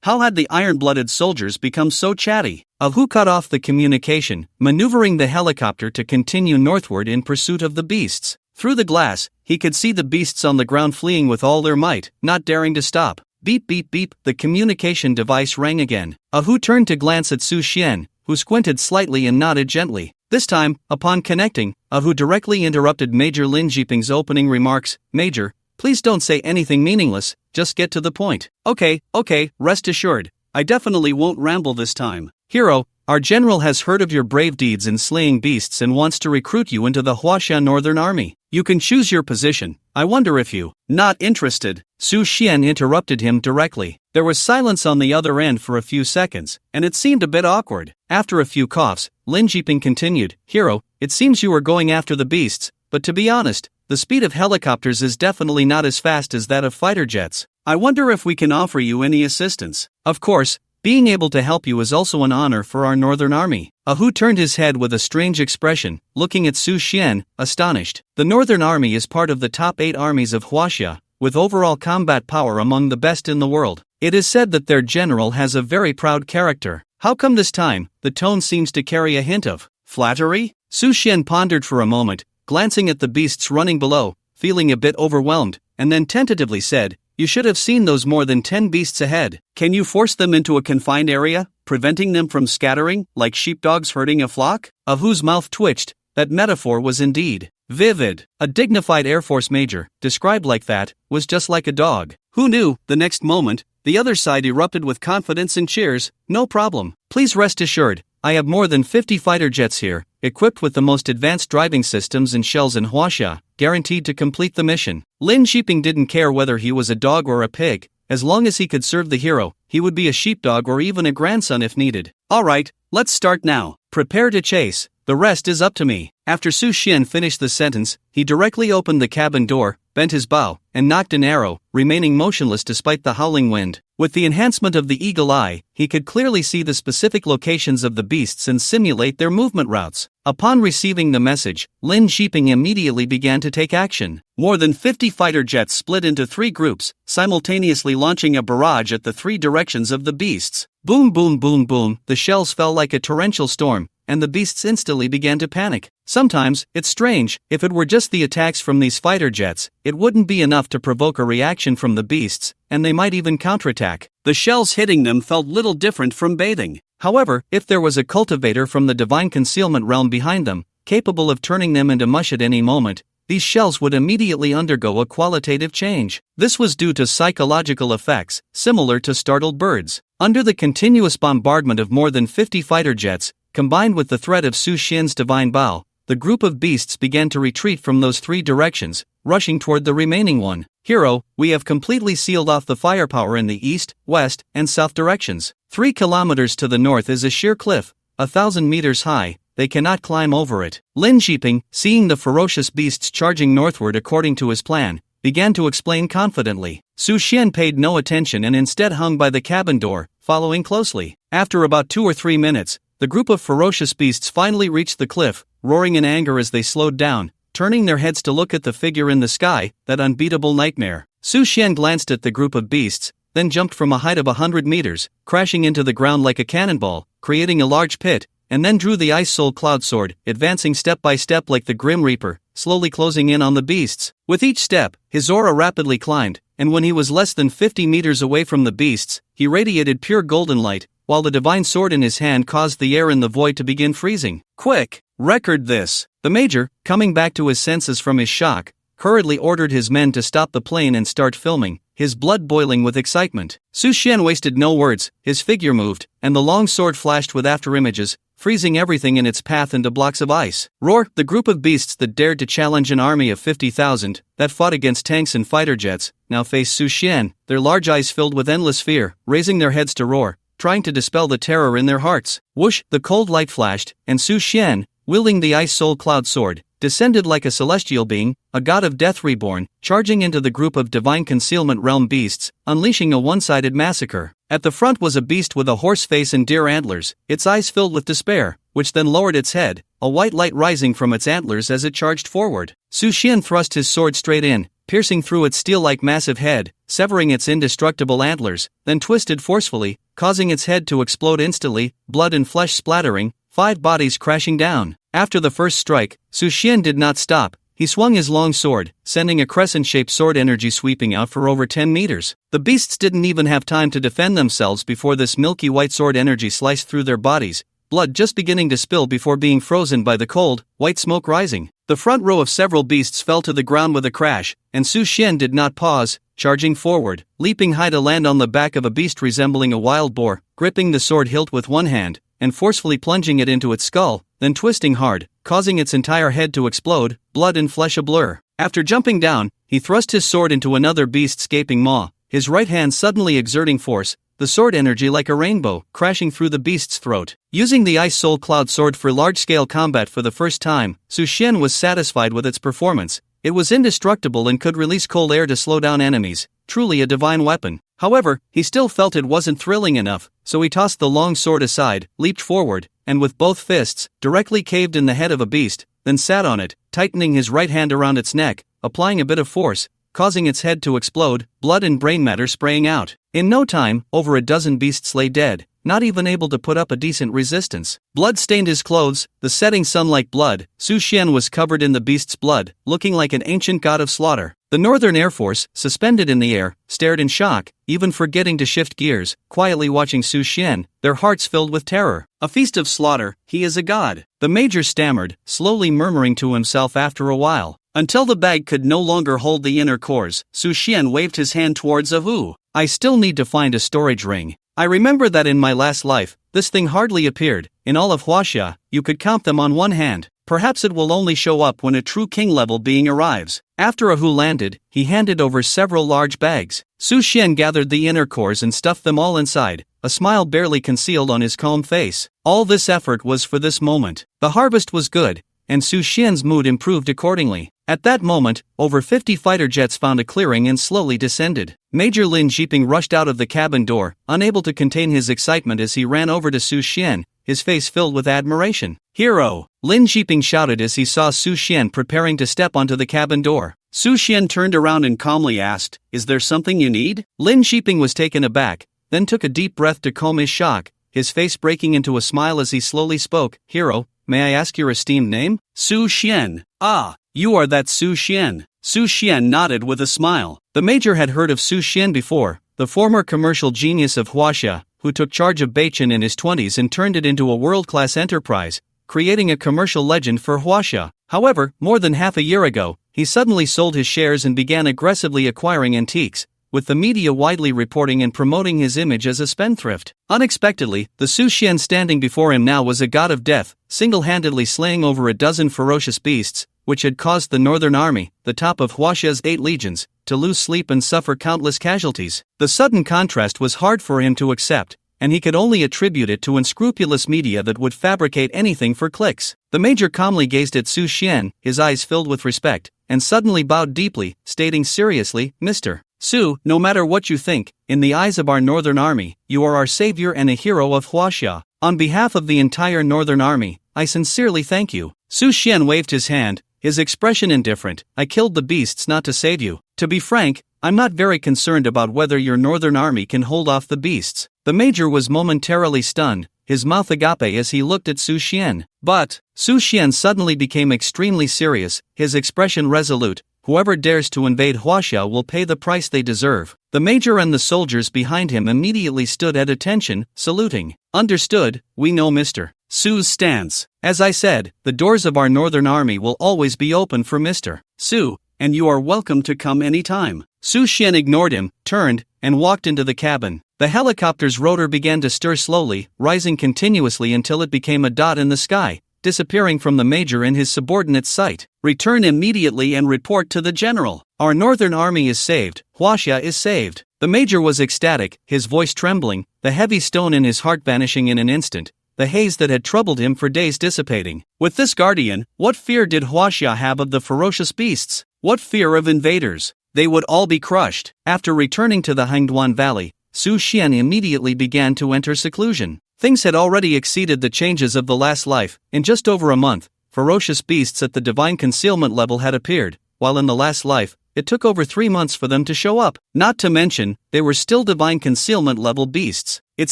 How had the iron-blooded soldiers become so chatty? Ahu cut off the communication, maneuvering the helicopter to continue northward in pursuit of the beasts. Through the glass, he could see the beasts on the ground fleeing with all their might, not daring to stop. Beep beep beep, the communication device rang again. Ahu turned to glance at Su Xian, who squinted slightly and nodded gently. This time, upon connecting, Ahu directly interrupted Major Lin Jiping's opening remarks. Major, please don't say anything meaningless, just get to the point. Okay, rest assured. I definitely won't ramble this time. Hero, our general has heard of your brave deeds in slaying beasts and wants to recruit you into the Huaxia Northern Army. You can choose your position. I wonder if you... Not interested. Su Xian interrupted him directly. There was silence on the other end for a few seconds, and it seemed a bit awkward. After a few coughs, Lin Jiping continued. Hero, it seems you are going after the beasts, but to be honest, the speed of helicopters is definitely not as fast as that of fighter jets. I wonder if we can offer you any assistance. Of course, being able to help you is also an honor for our Northern Army. Ahu turned his head with a strange expression, looking at Su Xian, astonished. The Northern Army is part of the top 8 armies of Huaxia, with overall combat power among the best in the world. It is said that their general has a very proud character. How come this time, the tone seems to carry a hint of flattery? Su Xian pondered for a moment, glancing at the beasts running below, feeling a bit overwhelmed, and then tentatively said, You should have seen those more than 10 beasts ahead. Can you force them into a confined area, preventing them from scattering, like sheepdogs herding a flock? Ahu's mouth twitched. That metaphor was indeed vivid. A dignified Air Force major, described like that, was just like a dog. Who knew? The next moment, the other side erupted with confidence and cheers. No problem. Please rest assured, I have more than 50 fighter jets here, equipped with the most advanced driving systems and shells in Huaxia, guaranteed to complete the mission. Lin Jiping didn't care whether he was a dog or a pig. As long as he could serve the hero, he would be a sheepdog or even a grandson if needed. Alright, let's start now. Prepare to chase. The rest is up to me. After Su Xian finished the sentence, he directly opened the cabin door, bent his bow, and knocked an arrow, remaining motionless despite the howling wind. With the enhancement of the eagle eye, he could clearly see the specific locations of the beasts and simulate their movement routes. Upon receiving the message, Lin Jiping immediately began to take action. More than 50 fighter jets split into 3 groups, simultaneously launching a barrage at the 3 directions of the beasts. Boom boom boom boom, the shells fell like a torrential storm, and the beasts instantly began to panic. Sometimes, it's strange, if it were just the attacks from these fighter jets, it wouldn't be enough to provoke a reaction from the beasts, and they might even counterattack. The shells hitting them felt little different from bathing. However, if there was a cultivator from the divine concealment realm behind them, capable of turning them into mush at any moment, these shells would immediately undergo a qualitative change. This was due to psychological effects, similar to startled birds. Under the continuous bombardment of more than 50 fighter jets, combined with the threat of Su Xian's divine bow, the group of beasts began to retreat from those 3 directions, rushing toward the remaining one. Hero, we have completely sealed off the firepower in the east, west, and south directions. 3 kilometers to the north is a sheer cliff, 1,000 meters high. They cannot climb over it. Lin Jiping, seeing the ferocious beasts charging northward according to his plan, began to explain confidently. Su Xian paid no attention and instead hung by the cabin door, following closely. After about 2 or 3 minutes, the group of ferocious beasts finally reached the cliff, roaring in anger as they slowed down, turning their heads to look at the figure in the sky, that unbeatable nightmare. Su Xian glanced at the group of beasts, then jumped from a height of 100 meters, crashing into the ground like a cannonball, creating a large pit, and then drew the Ice Soul Cloud Sword, advancing step by step like the Grim Reaper, slowly closing in on the beasts. With each step, his aura rapidly climbed, and when he was less than 50 meters away from the beasts, he radiated pure golden light, while the divine sword in his hand caused the air in the void to begin freezing. Quick! Record this! The Major, coming back to his senses from his shock, hurriedly ordered his men to stop the plane and start filming, his blood boiling with excitement. Su Xian wasted no words, his figure moved, and the long sword flashed with afterimages, freezing everything in its path into blocks of ice. Roar! The group of beasts that dared to challenge an army of 50,000, that fought against tanks and fighter jets, now faced Su Xian, their large eyes filled with endless fear, raising their heads to roar, trying to dispel the terror in their hearts. Whoosh! The cold light flashed, and Su Xian, wielding the Ice Soul Cloud Sword, descended like a celestial being, a god of death reborn, charging into the group of divine concealment realm beasts, unleashing a one-sided massacre. At the front was a beast with a horse face and deer antlers, its eyes filled with despair, which then lowered its head, a white light rising from its antlers as it charged forward. Su Xian thrust his sword straight in, piercing through its steel-like massive head, severing its indestructible antlers, then twisted forcefully, causing its head to explode instantly, blood and flesh splattering, 5 bodies crashing down. After the first strike, Su Xian did not stop. He swung his long sword, sending a crescent-shaped sword energy sweeping out for over 10 meters. The beasts didn't even have time to defend themselves before this milky white sword energy sliced through their bodies, blood just beginning to spill before being frozen by the cold, white smoke rising. The front row of several beasts fell to the ground with a crash, and Su Xian did not pause, charging forward, leaping high to land on the back of a beast resembling a wild boar, gripping the sword hilt with one hand, and forcefully plunging it into its skull, then twisting hard, causing its entire head to explode, blood and flesh a blur. After jumping down, he thrust his sword into another beast's gaping maw, his right hand suddenly exerting force, the sword energy like a rainbow, crashing through the beast's throat. Using the Ice Soul Cloud Sword for large-scale combat for the first time, Su Xian was satisfied with its performance. It was indestructible and could release cold air to slow down enemies, truly a divine weapon. However, he still felt it wasn't thrilling enough, so he tossed the long sword aside, leaped forward, and with both fists, directly caved in the head of a beast, then sat on it, tightening his right hand around its neck, applying a bit of force, causing its head to explode, blood and brain matter spraying out. In no time, over a dozen beasts lay dead, not even able to put up a decent resistance. Blood stained his clothes, the setting sun like blood. Su Xian was covered in the beast's blood, looking like an ancient god of slaughter. The Northern Air Force, suspended in the air, stared in shock, even forgetting to shift gears, quietly watching Su Xian, their hearts filled with terror. A feast of slaughter, he is a god. The Major stammered, slowly murmuring to himself after a while. Until the bag could no longer hold the inner cores, Su Xian waved his hand towards a who. I still need to find a storage ring. I remember that in my last life, this thing hardly appeared. In all of Huaxia, you could count them on one hand. Perhaps it will only show up when a true king-level being arrives. After Ahu landed, he handed over several large bags. Su Xian gathered the inner cores and stuffed them all inside, a smile barely concealed on his calm face. All this effort was for this moment. The harvest was good, and Su Xian's mood improved accordingly. At that moment, over 50 fighter jets found a clearing and slowly descended. Major Lin Jiping rushed out of the cabin door, unable to contain his excitement as he ran over to Su Xian, his face filled with admiration. "Hero!" Lin Jiping shouted as he saw Su Xian preparing to step onto the cabin door. Su Xian turned around and calmly asked, "Is there something you need?" Lin Jiping was taken aback, then took a deep breath to calm his shock, his face breaking into a smile as he slowly spoke. "Hero, may I ask your esteemed name?" "Su Xian." "Ah, you are that Su Xian." Su Xian nodded with a smile. The Major had heard of Su Xian before, the former commercial genius of Huaxia, who took charge of Beichin in his 20s and turned it into a world-class enterprise, creating a commercial legend for Huaxia. However, more than half a year ago, he suddenly sold his shares and began aggressively acquiring antiques, with the media widely reporting and promoting his image as a spendthrift. Unexpectedly, the Su Xian standing before him now was a god of death, single-handedly slaying over a dozen ferocious beasts, which had caused the Northern Army, the top of Huaxia's 8 legions, to lose sleep and suffer countless casualties. The sudden contrast was hard for him to accept, and he could only attribute it to unscrupulous media that would fabricate anything for clicks. The Major calmly gazed at Su Xian, his eyes filled with respect, and suddenly bowed deeply, stating seriously, "Mr. Su, no matter what you think, in the eyes of our Northern Army, you are our savior and a hero of Huaxia. On behalf of the entire Northern Army, I sincerely thank you." Su Xian waved his hand, his expression indifferent. "I killed the beasts not to save you. To be frank, I'm not very concerned about whether your Northern Army can hold off the beasts." The major was momentarily stunned, his mouth agape as he looked at Su Xian. But Su Xian suddenly became extremely serious, his expression resolute. "Whoever dares to invade Huaxia will pay the price they deserve." The major and the soldiers behind him immediately stood at attention, saluting. "Understood, we know Mr. Su's stance. As I said, the doors of our Northern Army will always be open for Mr. Su, and you are welcome to come anytime." Su Xian ignored him, turned, and walked into the cabin. The helicopter's rotor began to stir slowly, rising continuously until it became a dot in the sky, disappearing from the major in his subordinate's sight. "Return immediately and report to the general. Our Northern Army is saved, Huaxia is saved." The major was ecstatic, his voice trembling, the heavy stone in his heart vanishing in an instant, the haze that had troubled him for days dissipating. With this guardian, what fear did Huaxia have of the ferocious beasts? What fear of invaders? They would all be crushed. After returning to the Hangduan Valley, Su Xian immediately began to enter seclusion. Things had already exceeded the changes of the last life. In just over a month, ferocious beasts at the divine concealment level had appeared, while in the last life, it took over 3 months for them to show up. Not to mention, they were still divine concealment level beasts. It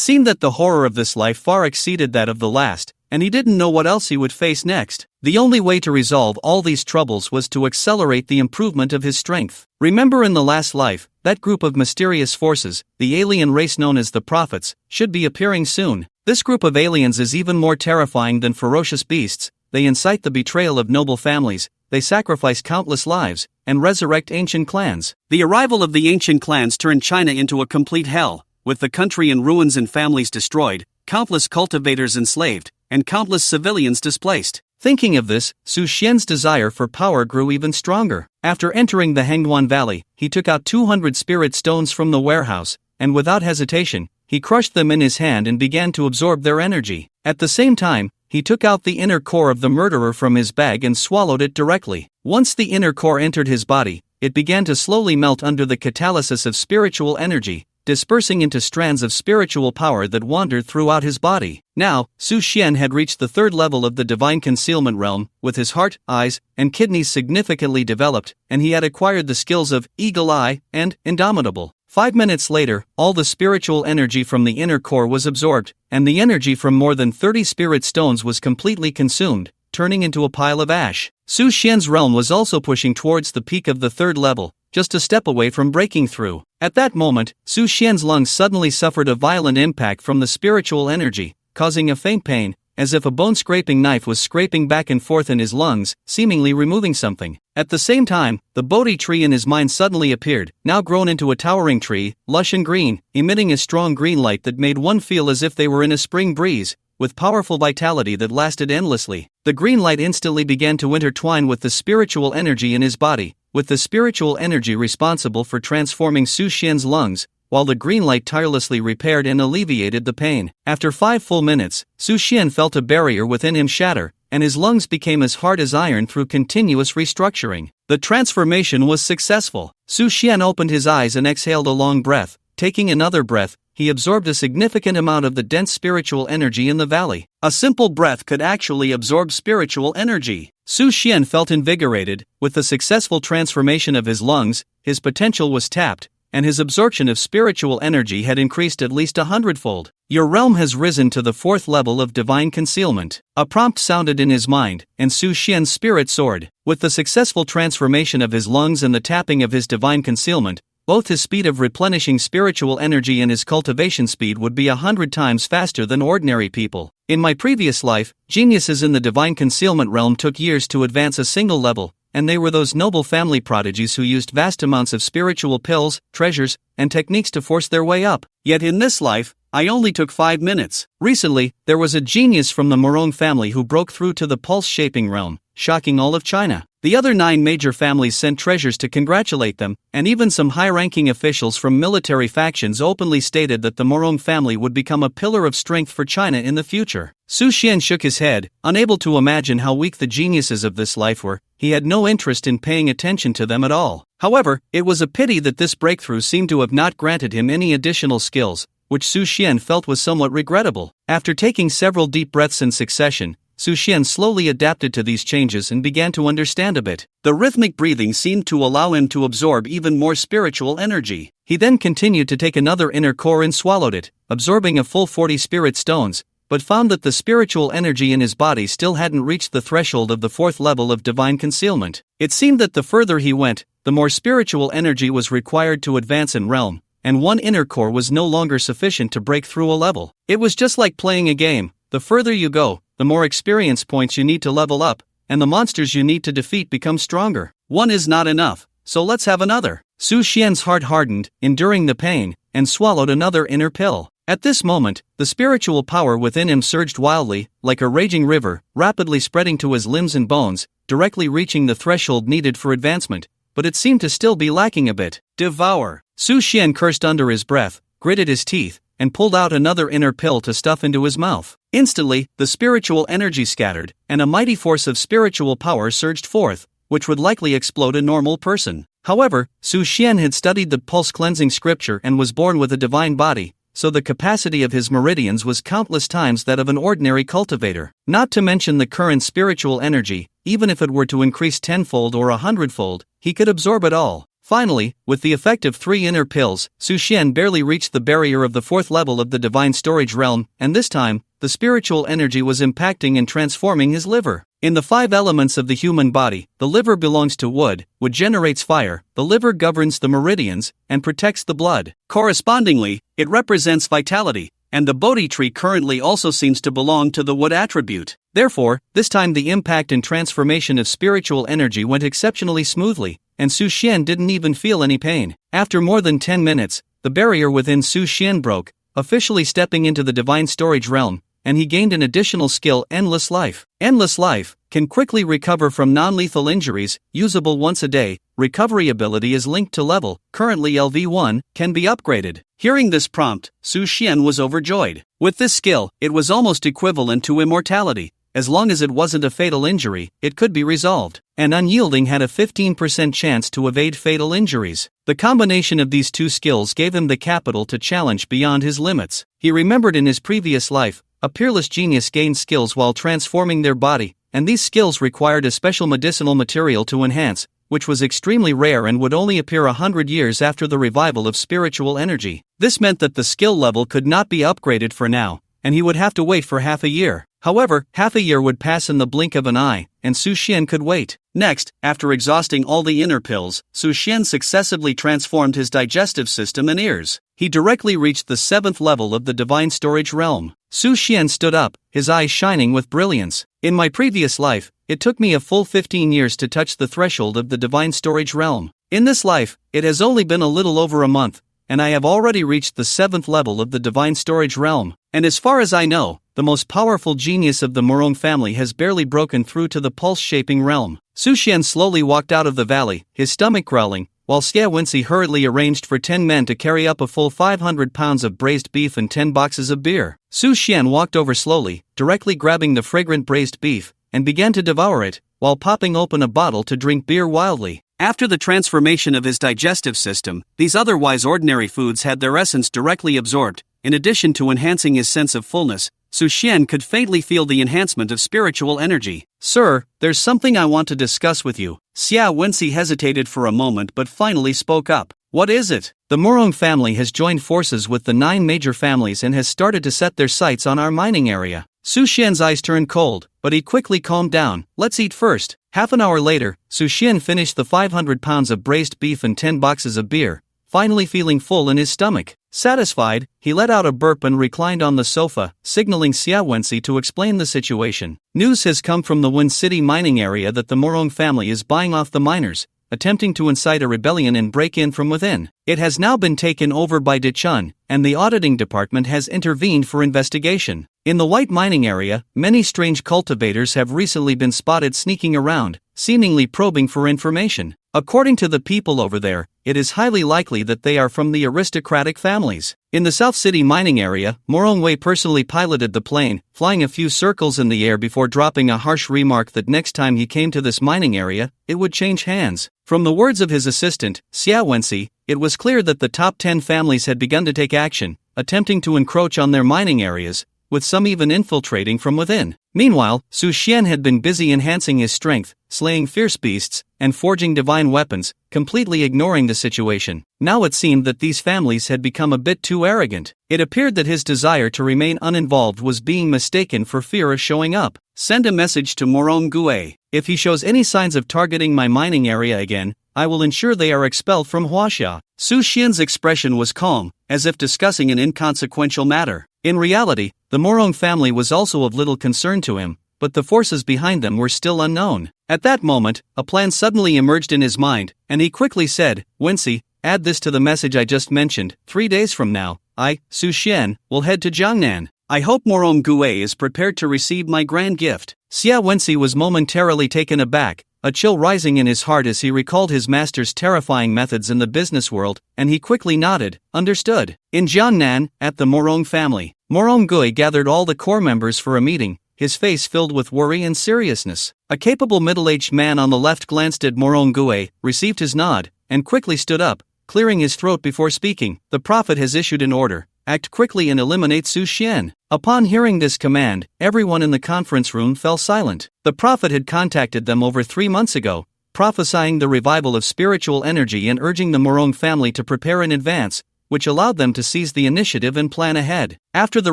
seemed that the horror of this life far exceeded that of the last, and he didn't know what else he would face next. The only way to resolve all these troubles was to accelerate the improvement of his strength. Remember, in the last life, that group of mysterious forces, the alien race known as the Prophets, should be appearing soon. This group of aliens is even more terrifying than ferocious beasts. They incite the betrayal of noble families, they sacrifice countless lives, and resurrect ancient clans. The arrival of the ancient clans turned China into a complete hell, with the country in ruins and families destroyed, countless cultivators enslaved, and countless civilians displaced. Thinking of this, Su Xian's desire for power grew even stronger. After entering the Hangduan Valley, he took out 200 spirit stones from the warehouse, and without hesitation, he crushed them in his hand and began to absorb their energy. At the same time, he took out the inner core of the murderer from his bag and swallowed it directly. Once the inner core entered his body, it began to slowly melt under the catalysis of spiritual energy, dispersing into strands of spiritual power that wandered throughout his body. Now, Su Xian had reached the 3rd level of the divine concealment realm, with his heart, eyes, and kidneys significantly developed, and he had acquired the skills of Eagle Eye and Indomitable. 5 minutes later, all the spiritual energy from the inner core was absorbed, and the energy from more than 30 spirit stones was completely consumed, turning into a pile of ash. Su Xian's realm was also pushing towards the peak of the 3rd level, just a step away from breaking through. At that moment, Su Xian's lungs suddenly suffered a violent impact from the spiritual energy, causing a faint pain, as if a bone-scraping knife was scraping back and forth in his lungs, seemingly removing something. At the same time, the bodhi tree in his mind suddenly appeared, now grown into a towering tree, lush and green, emitting a strong green light that made one feel as if they were in a spring breeze, with powerful vitality that lasted endlessly. The green light instantly began to intertwine with the spiritual energy in his body, with the spiritual energy responsible for transforming Su Xian's lungs, while the green light tirelessly repaired and alleviated the pain. After 5 full minutes, Su Xian felt a barrier within him shatter, and his lungs became as hard as iron through continuous restructuring. The transformation was successful. Su Xian opened his eyes and exhaled a long breath. Taking another breath, he absorbed a significant amount of the dense spiritual energy in the valley. A simple breath could actually absorb spiritual energy. Su Xian felt invigorated. With the successful transformation of his lungs, his potential was tapped, and his absorption of spiritual energy had increased at least 100-fold. Your realm has risen to the 4th level of divine concealment. A prompt sounded in his mind, and Su Xian's spirit soared. With the successful transformation of his lungs and the tapping of his divine concealment, both his speed of replenishing spiritual energy and his cultivation speed would be 100 times faster than ordinary people. In my previous life, geniuses in the divine concealment realm took years to advance a single level, and they were those noble family prodigies who used vast amounts of spiritual pills, treasures, and techniques to force their way up. Yet in this life, I only took 5 minutes. Recently, there was a genius from the Morong family who broke through to the pulse-shaping realm, shocking all of China. The other 9 major families sent treasures to congratulate them, and even some high-ranking officials from military factions openly stated that the Morong family would become a pillar of strength for China in the future. Su Xian shook his head, unable to imagine how weak the geniuses of this life were. He had no interest in paying attention to them at all. However, it was a pity that this breakthrough seemed to have not granted him any additional skills, which Su Xian felt was somewhat regrettable. After taking several deep breaths in succession, Su Xian slowly adapted to these changes and began to understand a bit. The rhythmic breathing seemed to allow him to absorb even more spiritual energy. He then continued to take another inner core and swallowed it, absorbing a full 40 spirit stones, but found that the spiritual energy in his body still hadn't reached the threshold of the 4th level of divine concealment. It seemed that the further he went, the more spiritual energy was required to advance in realm, and one inner core was no longer sufficient to break through a level. It was just like playing a game. The further you go, the more experience points you need to level up, and the monsters you need to defeat become stronger. One is not enough, so let's have another. Su Xian's heart hardened, enduring the pain, and swallowed another inner pill. At this moment, the spiritual power within him surged wildly, like a raging river, rapidly spreading to his limbs and bones, directly reaching the threshold needed for advancement, but it seemed to still be lacking a bit. Devour! Su Xian cursed under his breath, gritted his teeth, and pulled out another inner pill to stuff into his mouth. Instantly, the spiritual energy scattered, and a mighty force of spiritual power surged forth, which would likely explode a normal person. However, Su Xian had studied the pulse-cleansing scripture and was born with a divine body, so the capacity of his meridians was countless times that of an ordinary cultivator. Not to mention the current spiritual energy, even if it were to increase 10-fold or 100-fold, he could absorb it all. Finally, with the effect of 3 inner pills, Su Xian barely reached the barrier of the 4th level of the divine storage realm, and this time, the spiritual energy was impacting and transforming his liver. In the 5 elements of the human body, the liver belongs to wood, wood generates fire, the liver governs the meridians, and protects the blood. Correspondingly, it represents vitality, and the bodhi tree currently also seems to belong to the wood attribute. Therefore, this time the impact and transformation of spiritual energy went exceptionally smoothly, and Su Xian didn't even feel any pain. After more than 10 minutes, the barrier within Su Xian broke, officially stepping into the divine storage realm, and he gained an additional skill, Endless Life. Endless Life can quickly recover from non-lethal injuries, usable once a day. Recovery ability is linked to level, currently LV1, can be upgraded. Hearing this prompt, Su Xian was overjoyed. With this skill, it was almost equivalent to immortality. As long as it wasn't a fatal injury, it could be resolved, and Unyielding had a 15% chance to evade fatal injuries. The combination of these 2 skills gave him the capital to challenge beyond his limits. He remembered in his previous life, a peerless genius gained skills while transforming their body, and these skills required a special medicinal material to enhance, which was extremely rare and would only appear 100 years after the revival of spiritual energy. This meant that the skill level could not be upgraded for now, and he would have to wait for half a year. However, half a year would pass in the blink of an eye, and Su Xian could wait. Next, after exhausting all the inner pills, Su Xian successively transformed his digestive system and ears. He directly reached the 7th level of the divine storage realm. Su Xian stood up, his eyes shining with brilliance. In my previous life, it took me a full 15 years to touch the threshold of the divine storage realm. In this life, it has only been a little over a month, and I have already reached the 7th level of the divine storage realm. And as far as I know, the most powerful genius of the Morong family has barely broken through to the pulse-shaping realm. Su Xian slowly walked out of the valley, his stomach growling, while Xia Wenxi hurriedly arranged for 10 men to carry up a full 500 pounds of braised beef and 10 boxes of beer. Su Xian walked over slowly, directly grabbing the fragrant braised beef, and began to devour it, while popping open a bottle to drink beer wildly. After the transformation of his digestive system, these otherwise ordinary foods had their essence directly absorbed. In addition to enhancing his sense of fullness, Su Xian could faintly feel the enhancement of spiritual energy. "Sir, there's something I want to discuss with you." Xia Wenxi hesitated for a moment but finally spoke up. "What is it?" "The Morong family has joined forces with the 9 major families and has started to set their sights on our mining area." Su Xian's eyes turned cold, but he quickly calmed down. "Let's eat first." Half an hour later, Su Xian finished the 500 pounds of braised beef and 10 boxes of beer, finally feeling full in his stomach. Satisfied, he let out a burp and reclined on the sofa, signaling Xia Wenxi to explain the situation. "News has come from the Wen City mining area that the Morong family is buying off the miners, attempting to incite a rebellion and break in from within. It has now been taken over by Dechun, and the auditing department has intervened for investigation. In the white mining area, many strange cultivators have recently been spotted sneaking around, seemingly probing for information. According to the people over there, it is highly likely that they are from the aristocratic families. In the South City mining area, Morongwei personally piloted the plane, flying a few circles in the air before dropping a harsh remark that next time he came to this mining area, it would change hands. From the words of his assistant, Xia Wenxi, it was clear that the top 10 families had begun to take action, attempting to encroach on their mining areas, with some even infiltrating from within. Meanwhile, Su Xian had been busy enhancing his strength, slaying fierce beasts, and forging divine weapons, completely ignoring the situation. Now it seemed that these families had become a bit too arrogant. It appeared that his desire to remain uninvolved was being mistaken for fear of showing up. Send a message to Morong Gue. If he shows any signs of targeting my mining area again, I will ensure they are expelled from Huaxia. Su Xian's expression was calm, as if discussing an inconsequential matter. In reality, the Morong family was also of little concern to him, but the forces behind them were still unknown. At that moment, a plan suddenly emerged in his mind, and he quickly said, Wenxi, add this to the message I just mentioned. 3 days from now, I, Su Xian, will head to Jiangnan. I hope Morong Gue is prepared to receive my grand gift. Xia Wenxi was momentarily taken aback, a chill rising in his heart as he recalled his master's terrifying methods in the business world, and he quickly nodded, understood. In Jiangnan, at the Morong family, Morong Gue gathered all the core members for a meeting, his face filled with worry and seriousness. A capable middle-aged man on the left glanced at Morong Gue, received his nod, and quickly stood up, clearing his throat before speaking. The prophet has issued an order. Act quickly and eliminate Su Xian. Upon hearing this command, everyone in the conference room fell silent. The prophet had contacted them over 3 months ago, prophesying the revival of spiritual energy and urging the Morong family to prepare in advance, which allowed them to seize the initiative and plan ahead. After the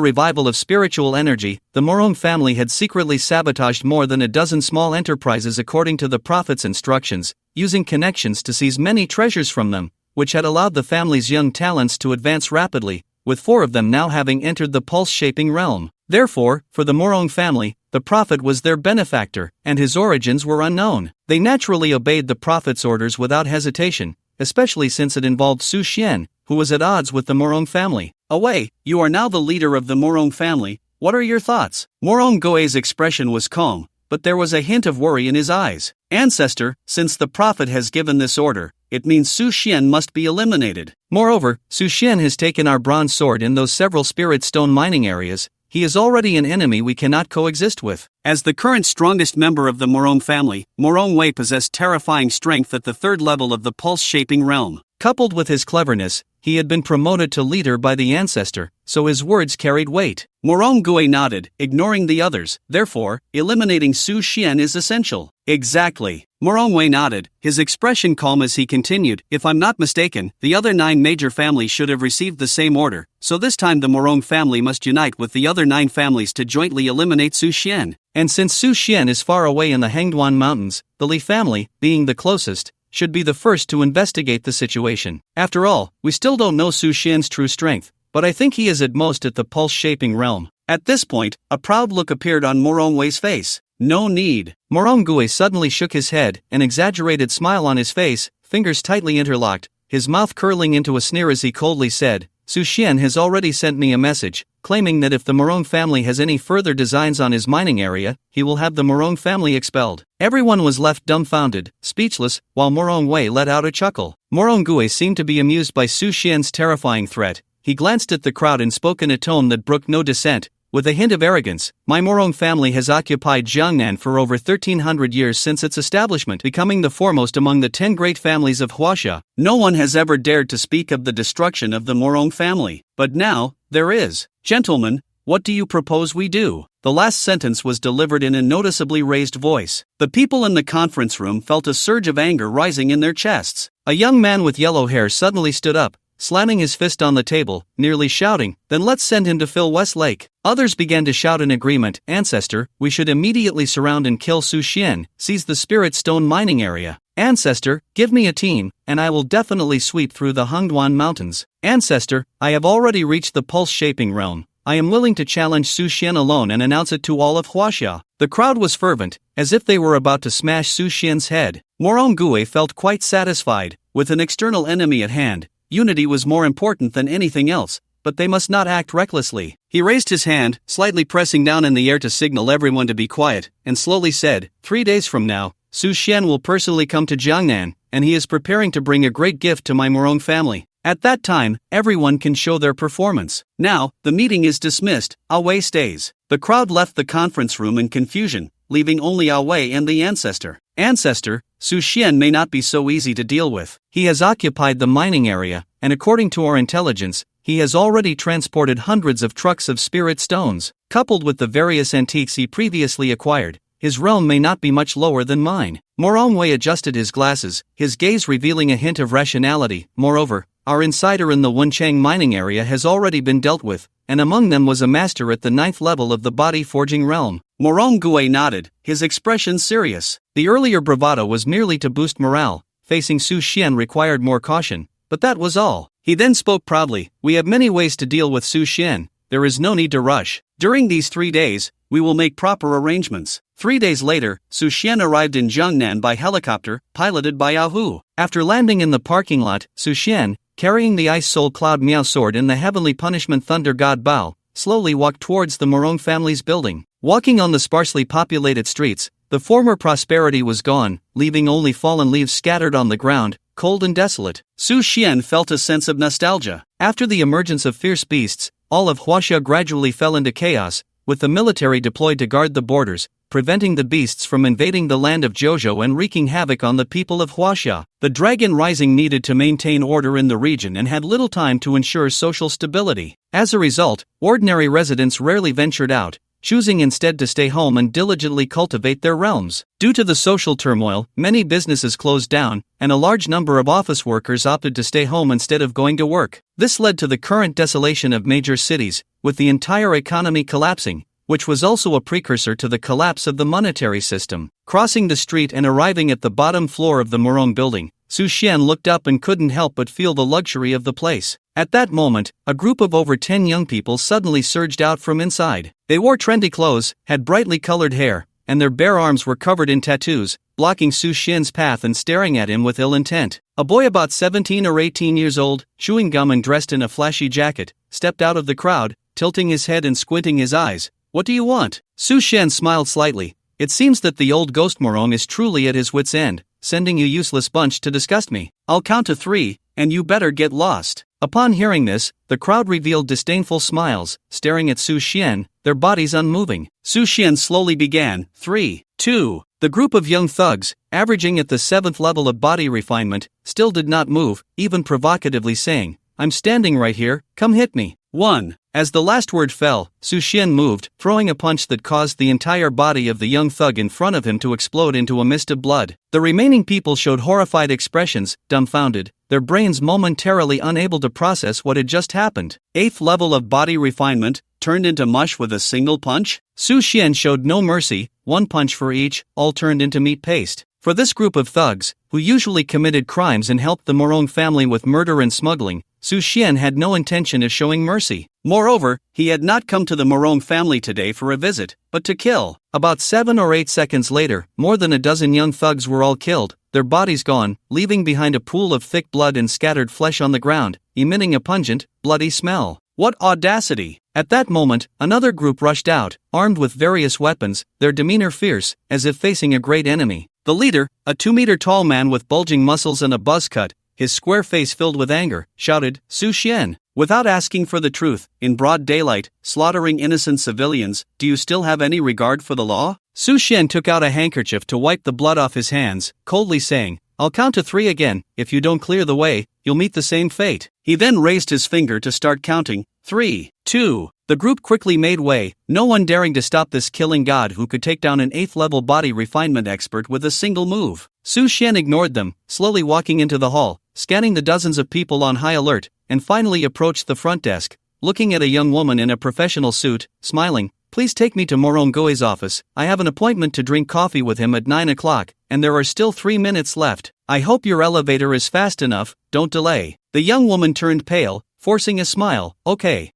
revival of spiritual energy, the Morong family had secretly sabotaged more than a dozen small enterprises according to the prophet's instructions, using connections to seize many treasures from them, which had allowed the family's young talents to advance rapidly, with 4 of them now having entered the pulse-shaping realm. Therefore, for the Morong family, the prophet was their benefactor, and his origins were unknown. They naturally obeyed the prophet's orders without hesitation, especially since it involved Su Xian, who was at odds with the Morong family. Away, you are now the leader of the Morong family. What are your thoughts? Morong Gue's expression was calm, but there was a hint of worry in his eyes. Ancestor, since the prophet has given this order, it means Su Xian must be eliminated. Moreover, Su Xian has taken our bronze sword in those several spirit stone mining areas. He is already an enemy we cannot coexist with. As the current strongest member of the Morong family, Morong Wei possessed terrifying strength at the 3rd level of the pulse-shaping realm. Coupled with his cleverness, he had been promoted to leader by the ancestor, so his words carried weight. Morong Gue nodded, ignoring the others. Therefore, eliminating Su Xian is essential. Exactly. Morong Wei nodded, his expression calm as he continued. If I'm not mistaken, the other 9 major families should have received the same order, so this time the Morong family must unite with the other 9 families to jointly eliminate Su Xian. And since Su Xian is far away in the Hangduan Mountains, the Li family, being the closest, should be the first to investigate the situation. After all, we still don't know Su Xian's true strength, but I think he is at most at the pulse-shaping realm. At this point, a proud look appeared on Morong Wei's face. No need. Morong Gue suddenly shook his head, an exaggerated smile on his face, fingers tightly interlocked, his mouth curling into a sneer as he coldly said, Su Xian has already sent me a message, claiming that if the Morong family has any further designs on his mining area, he will have the Morong family expelled. Everyone was left dumbfounded, speechless, while Morong Wei let out a chuckle. Morong Gue seemed to be amused by Su Xian's terrifying threat. He glanced at the crowd and spoke in a tone that brooked no dissent, with a hint of arrogance. My Morong family has occupied Jiangnan for over 1,300 years since its establishment, becoming the foremost among the 10 great families of Huaxia. No one has ever dared to speak of the destruction of the Morong family, but now, there is. Gentlemen, what do you propose we do? The last sentence was delivered in a noticeably raised voice. The people in the conference room felt a surge of anger rising in their chests. A young man with yellow hair suddenly stood up, slamming his fist on the table, nearly shouting, then let's send him to Phil West Lake. Others began to shout in agreement, Ancestor, we should immediately surround and kill Su Xian, seize the spirit stone mining area. Ancestor, give me a team, and I will definitely sweep through the Hangduan Mountains. Ancestor, I have already reached the pulse-shaping realm. I am willing to challenge Su Xian alone and announce it to all of Huaxia. The crowd was fervent, as if they were about to smash Su Xian's head. Morongui felt quite satisfied. With an external enemy at hand, unity was more important than anything else, but they must not act recklessly. He raised his hand, slightly pressing down in the air to signal everyone to be quiet, and slowly said, 3 days from now, Su Xian will personally come to Jiangnan, and he is preparing to bring a great gift to my Morong family. At that time, everyone can show their performance. Now, the meeting is dismissed. Awei stays. The crowd left the conference room in confusion, leaving only Awei and the ancestor. Ancestor, Su Xian may not be so easy to deal with. He has occupied the mining area, and according to our intelligence, he has already transported hundreds of trucks of spirit stones. Coupled with the various antiques he previously acquired, his realm may not be much lower than mine. Morongwei adjusted his glasses, his gaze revealing a hint of rationality. Moreover, our insider in the Wenchang mining area has already been dealt with, and among them was a master at the 9th level of the body forging realm. Morongui nodded, his expression serious. The earlier bravado was merely to boost morale. Facing Su Xian required more caution, but that was all. He then spoke proudly, we have many ways to deal with Su Xian. There is no need to rush. During these 3 days, we will make proper arrangements. 3 days later, Su Xian arrived in Jiangnan by helicopter, piloted by Yao Hu. After landing in the parking lot, Su Xian, carrying the Ice Soul Cloud Miao sword and the Heavenly Punishment Thunder God Bao, slowly walked towards the Morong family's building. Walking on the sparsely populated streets, the former prosperity was gone, leaving only fallen leaves scattered on the ground, cold and desolate. Su Xian felt a sense of nostalgia. After the emergence of fierce beasts, all of Huaxia gradually fell into chaos, with the military deployed to guard the borders, preventing the beasts from invading the land of Zhozhou and wreaking havoc on the people of Huaxia. The Dragon Rising needed to maintain order in the region and had little time to ensure social stability. As a result, ordinary residents rarely ventured out, choosing instead to stay home and diligently cultivate their realms. Due to the social turmoil, many businesses closed down, and a large number of office workers opted to stay home instead of going to work. This led to the current desolation of major cities, with the entire economy collapsing, which was also a precursor to the collapse of the monetary system. Crossing the street and arriving at the bottom floor of the Morong building, Su Xian looked up and couldn't help but feel the luxury of the place. At that moment, a group of over 10 young people suddenly surged out from inside. They wore trendy clothes, had brightly colored hair, and their bare arms were covered in tattoos, blocking Su Xian's path and staring at him with ill intent. A boy about 17 or 18 years old, chewing gum and dressed in a flashy jacket, stepped out of the crowd, tilting his head and squinting his eyes. What do you want? Su Xian smiled slightly. It seems that the old ghost Morong is truly at his wit's end, sending you useless bunch to disgust me. I'll count to 3, and you better get lost. Upon hearing this, the crowd revealed disdainful smiles, staring at Su Xian, their bodies unmoving. Su Xian slowly began, 3, 2. The group of young thugs, averaging at the 7th level of body refinement, still did not move, even provocatively saying, I'm standing right here, come hit me. 1. As the last word fell, Su Xian moved, throwing a punch that caused the entire body of the young thug in front of him to explode into a mist of blood. The remaining people showed horrified expressions, dumbfounded, their brains momentarily unable to process what had just happened. 8th level of body refinement, turned into mush with a single punch? Su Xian showed no mercy, 1 punch for each, all turned into meat paste. For this group of thugs, who usually committed crimes and helped the Morong family with murder and smuggling, Su Xian had no intention of showing mercy. Moreover, he had not come to the Morong family today for a visit, but to kill. About 7 or 8 seconds later, more than a dozen young thugs were all killed, their bodies gone, leaving behind a pool of thick blood and scattered flesh on the ground, emitting a pungent, bloody smell. What audacity! At that moment, another group rushed out, armed with various weapons, their demeanor fierce, as if facing a great enemy. The leader, a 2-meter-tall man with bulging muscles and a buzz cut, his square face filled with anger, shouted, Su Xian, without asking for the truth, in broad daylight, slaughtering innocent civilians, do you still have any regard for the law? Su Xian took out a handkerchief to wipe the blood off his hands, coldly saying, I'll count to 3 again, if you don't clear the way, you'll meet the same fate. He then raised his finger to start counting, 3, 2. The group quickly made way, no one daring to stop this killing god who could take down an 8th level body refinement expert with a single move. Su Xian ignored them, slowly walking into the hall, scanning the dozens of people on high alert, and finally approached the front desk, looking at a young woman in a professional suit, smiling, Please take me to Morong Goi's office, I have an appointment to drink coffee with him at 9 o'clock, and there are still 3 minutes left. I hope your elevator is fast enough, don't delay. The young woman turned pale, forcing a smile, Okay,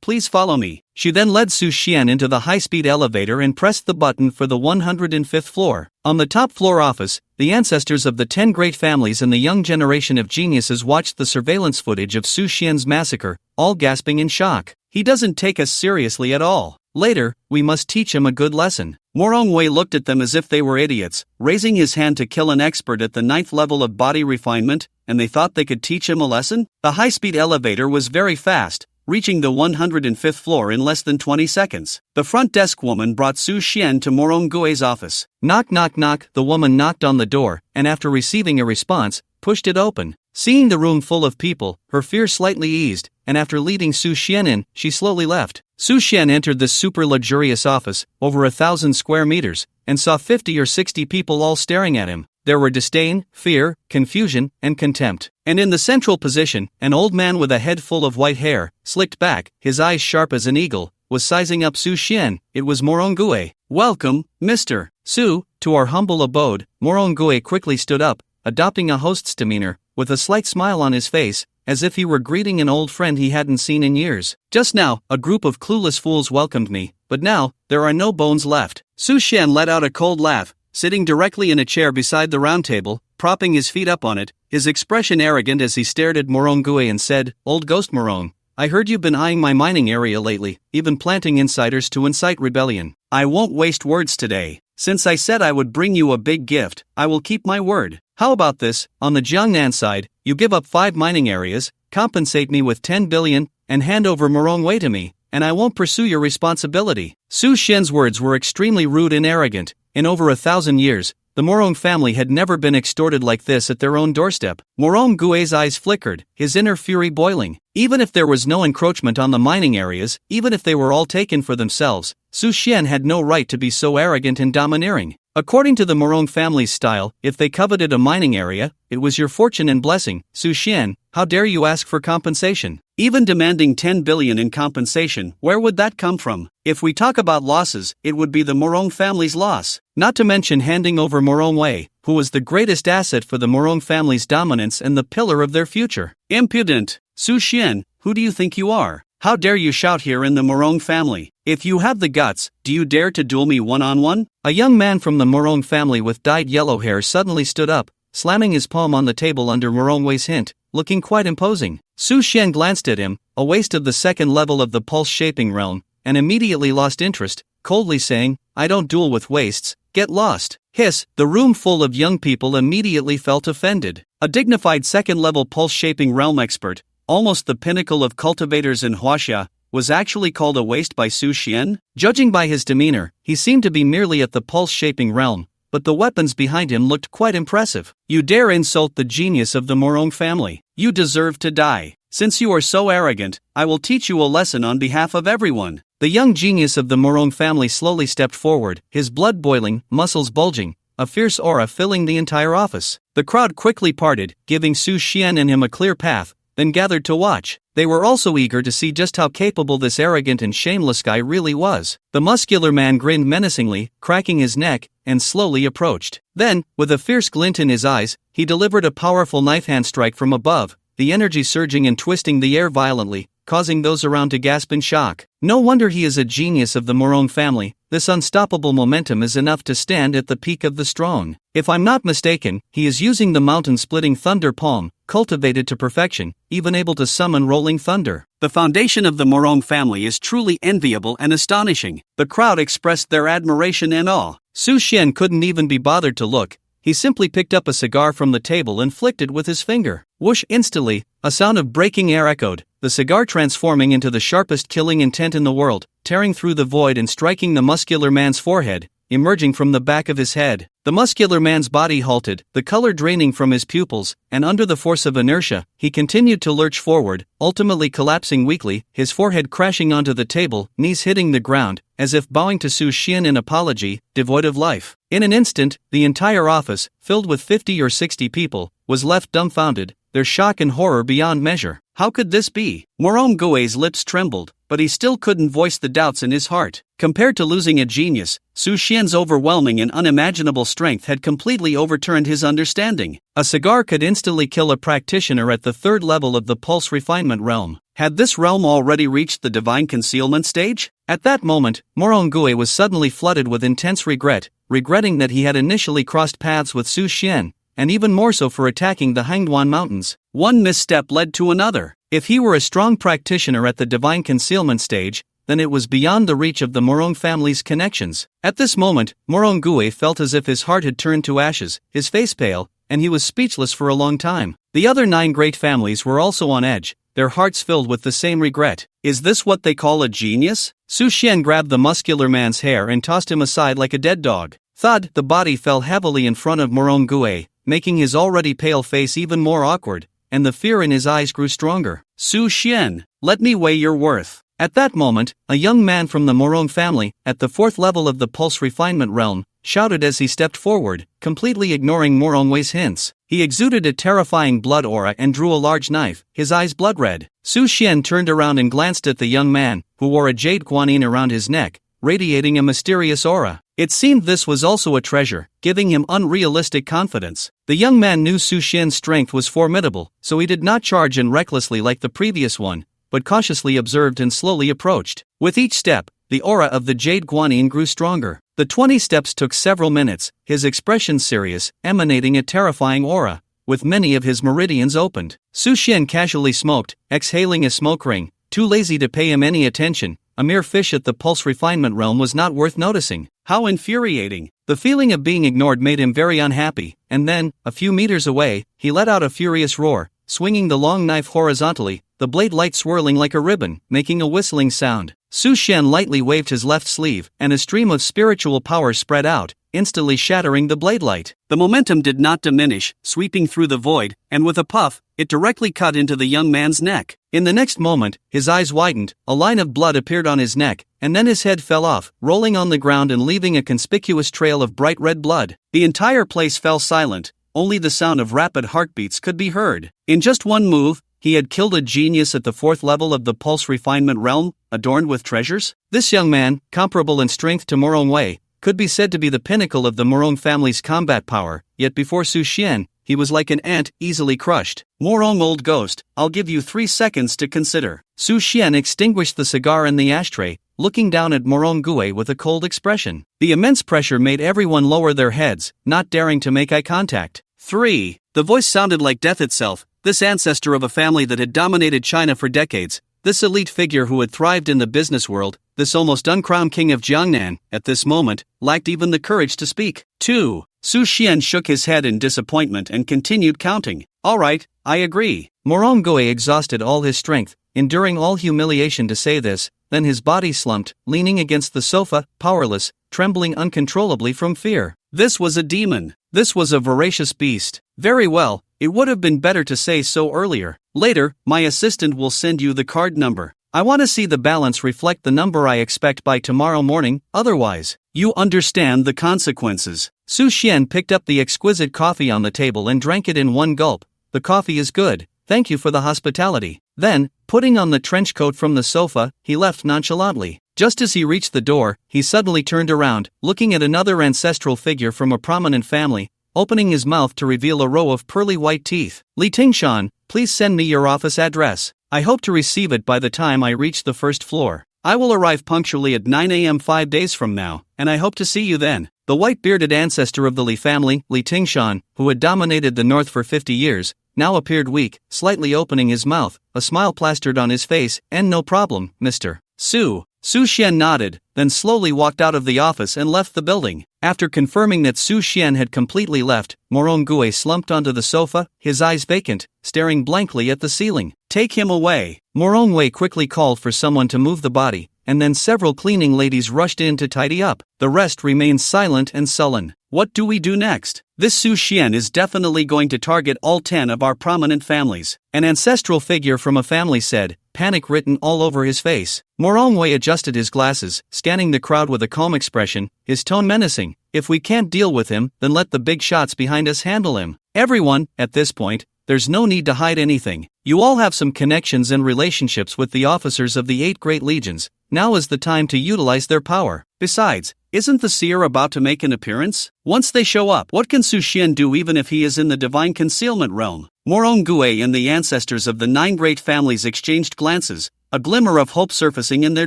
please follow me. She then led Su Xian into the high-speed elevator and pressed the button for the 105th floor. On the top floor office, the ancestors of the 10 great families and the young generation of geniuses watched the surveillance footage of Su Xian's massacre, all gasping in shock. He doesn't take us seriously at all. Later, we must teach him a good lesson. Morong Wei looked at them as if they were idiots, raising his hand to kill an expert at the 9th level of body refinement, and they thought they could teach him a lesson? The high-speed elevator was very fast, reaching the 105th floor in less than 20 seconds. The front desk woman brought Su Xian to Morong Gui's office. Knock knock knock, the woman knocked on the door, and after receiving a response, pushed it open. Seeing the room full of people, her fear slightly eased, and after leading Su Xian in, she slowly left. Su Xian entered this super luxurious office, over 1,000 square meters, and saw 50 or 60 people all staring at him. There were disdain, fear, confusion, and contempt. And in the central position, an old man with a head full of white hair, slicked back, his eyes sharp as an eagle, was sizing up Su Xian. It was Morong Gui. "Welcome, Mr. Su, to our humble abode." Morong Gui quickly stood up, adopting a host's demeanor, with a slight smile on his face, as if he were greeting an old friend he hadn't seen in years. "Just now, a group of clueless fools welcomed me, but now, there are no bones left." Su Xian let out a cold laugh, sitting directly in a chair beside the round table, propping his feet up on it, his expression arrogant as he stared at Morong Gui and said, "Old Ghost Morong, I heard you've been eyeing my mining area lately, even planting insiders to incite rebellion. I won't waste words today. Since I said I would bring you a big gift, I will keep my word. How about this? On the Jiangnan side, you give up 5 mining areas, compensate me with 10 billion, and hand over Morong Wei to me, and I won't pursue your responsibility." Su Xian's words were extremely rude and arrogant. In over 1,000 years, the Morong family had never been extorted like this at their own doorstep. Morong Gui's eyes flickered, his inner fury boiling. Even if there was no encroachment on the mining areas, even if they were all taken for themselves, Su Xian had no right to be so arrogant and domineering. According to the Morong family's style, if they coveted a mining area, it was your fortune and blessing. Su Xian, how dare you ask for compensation? Even demanding 10 billion in compensation, where would that come from? If we talk about losses, it would be the Morong family's loss. Not to mention handing over Morong Wei, who was the greatest asset for the Morong family's dominance and the pillar of their future. Impudent! Su Xian, who do you think you are? How dare you shout here in the Morong family? If you have the guts, do you dare to duel me one-on-one? A young man from the Morong family with dyed yellow hair suddenly stood up, slamming his palm on the table under Morong Wei's hint, looking quite imposing. Su Xian glanced at him, a waste of the 2nd level of the pulse-shaping realm, and immediately lost interest, coldly saying, "I don't duel with wastes, get lost." Hiss, the room full of young people immediately felt offended. A dignified 2nd level pulse-shaping realm expert, almost the pinnacle of cultivators in Huaxia, was actually called a waste by Su Xian? Judging by his demeanor, he seemed to be merely at the pulse-shaping realm, but the weapons behind him looked quite impressive. "You dare insult the genius of the Morong family. You deserve to die. Since you are so arrogant, I will teach you a lesson on behalf of everyone." The young genius of the Morong family slowly stepped forward, his blood boiling, muscles bulging, a fierce aura filling the entire office. The crowd quickly parted, giving Su Xian and him a clear path, then gathered to watch. They were also eager to see just how capable this arrogant and shameless guy really was. The muscular man grinned menacingly, cracking his neck, and slowly approached. Then, with a fierce glint in his eyes, he delivered a powerful knife hand strike from above, the energy surging and twisting the air violently, causing those around to gasp in shock. No wonder he is a genius of the Morong family. This unstoppable momentum is enough to stand at the peak of the strong. If I'm not mistaken, he is using the mountain-splitting thunder palm, cultivated to perfection, even able to summon rolling thunder. The foundation of the Morong family is truly enviable and astonishing. The crowd expressed their admiration and awe. Su Xian couldn't even be bothered to look. He simply picked up a cigar from the table and flicked it with his finger. Whoosh! Instantly, a sound of breaking air echoed, the cigar transforming into the sharpest killing intent in the world, tearing through the void and striking the muscular man's forehead, emerging from the back of his head. The muscular man's body halted, the color draining from his pupils, and under the force of inertia, he continued to lurch forward, ultimately collapsing weakly, his forehead crashing onto the table, knees hitting the ground, as if bowing to Su Xian in apology, devoid of life. In an instant, the entire office, filled with 50 or 60 people, was left dumbfounded, their shock and horror beyond measure. How could this be? Morong Gui's lips trembled, but he still couldn't voice the doubts in his heart. Compared to losing a genius, Su Xian's overwhelming and unimaginable strength had completely overturned his understanding. A cigar could instantly kill a practitioner at the 3rd level of the pulse refinement realm. Had this realm already reached the divine concealment stage? At that moment, Morongue was suddenly flooded with intense regret, regretting that he had initially crossed paths with Su Xian, and even more so for attacking the Hangduan Mountains. One misstep led to another. If he were a strong practitioner at the divine concealment stage, then it was beyond the reach of the Morong family's connections. At this moment, Morongue felt as if his heart had turned to ashes, his face pale, and he was speechless for a long time. The other 9 great families were also on edge, their hearts filled with the same regret. Is this what they call a genius? Su Xian grabbed the muscular man's hair and tossed him aside like a dead dog. Thud, the body fell heavily in front of Morongue, making his already pale face even more awkward, and the fear in his eyes grew stronger. Su Xian, let me weigh your worth. At that moment, a young man from the Morong family, at the 4th level of the pulse refinement realm, shouted as he stepped forward, completely ignoring Morongue's hints. He exuded a terrifying blood aura and drew a large knife, his eyes blood red. Su Xian turned around and glanced at the young man, who wore a jade guanyin around his neck, radiating a mysterious aura. It seemed this was also a treasure, giving him unrealistic confidence. The young man knew Su Xian's strength was formidable, so he did not charge in recklessly like the previous one, but cautiously observed and slowly approached. With each step, the aura of the jade guanyin grew stronger. The 20 steps took several minutes, his expression serious, emanating a terrifying aura, with many of his meridians opened. Su Xian casually smoked, exhaling a smoke ring, too lazy to pay him any attention. A mere fish at the pulse refinement realm was not worth noticing. How infuriating! The feeling of being ignored made him very unhappy, and then, a few meters away, he let out a furious roar, swinging the long knife horizontally, the blade light swirling like a ribbon, making a whistling sound. Su Xian lightly waved his left sleeve, and a stream of spiritual power spread out, instantly shattering the blade light. The momentum did not diminish, sweeping through the void, and with a puff, it directly cut into the young man's neck. In the next moment, his eyes widened, a line of blood appeared on his neck, and then his head fell off, rolling on the ground and leaving a conspicuous trail of bright red blood. The entire place fell silent, only the sound of rapid heartbeats could be heard. In just one move, he had killed a genius at the 4th level of the pulse refinement realm, adorned with treasures. This young man, comparable in strength to Morongue, could be said to be the pinnacle of the Morong family's combat power, yet before Su Xian, he was like an ant, easily crushed. Morong old ghost, I'll give you 3 seconds to consider. Su Xian extinguished the cigar in the ashtray, looking down at Morongue with a cold expression. The immense pressure made everyone lower their heads, not daring to make eye contact. 3. The voice sounded like death itself. This ancestor of a family that had dominated China for decades, this elite figure who had thrived in the business world, this almost uncrowned king of Jiangnan, at this moment, lacked even the courage to speak. 2. Su Xian shook his head in disappointment and continued counting. All right, I agree. Morongue exhausted all his strength, enduring all humiliation to say this, then his body slumped, leaning against the sofa, powerless, trembling uncontrollably from fear. This was a demon. This was a voracious beast. Very well, it would have been better to say so earlier. Later, my assistant will send you the card number. I want to see the balance reflect the number I expect by tomorrow morning, otherwise, you understand the consequences. Su Xian picked up the exquisite coffee on the table and drank it in one gulp. The coffee is good, thank you for the hospitality. Then, putting on the trench coat from the sofa, he left nonchalantly. Just as he reached the door, he suddenly turned around, looking at another ancestral figure from a prominent family, opening his mouth to reveal a row of pearly white teeth. Li Tingshan, please send me your office address. I hope to receive it by the time I reach the first floor. I will arrive punctually at 9 a.m. 5 days from now, and I hope to see you then. The white-bearded ancestor of the Li family, Li Tingshan, who had dominated the north for 50 years, now appeared weak, slightly opening his mouth, a smile plastered on his face, and no problem, Mr. Su. Su Xian nodded, then slowly walked out of the office and left the building. After confirming that Su Xian had completely left, Morongue slumped onto the sofa, his eyes vacant, staring blankly at the ceiling. Take him away. Morongue quickly called for someone to move the body, and then several cleaning ladies rushed in to tidy up. The rest remained silent and sullen. What do we do next? This Su Xian is definitely going to target all 10 of our prominent families. An ancestral figure from a family said, panic written all over his face. Morongue adjusted his glasses, scanning the crowd with a calm expression, his tone menacing. If we can't deal with him, then let the big shots behind us handle him. Everyone, at this point, there's no need to hide anything. You all have some connections and relationships with the officers of the 8 Great Legions. Now is the time to utilize their power. Besides, isn't the seer about to make an appearance? Once they show up, what can Su Xian do even if he is in the divine concealment realm? Morongue and the ancestors of the 9 great families exchanged glances, a glimmer of hope surfacing in their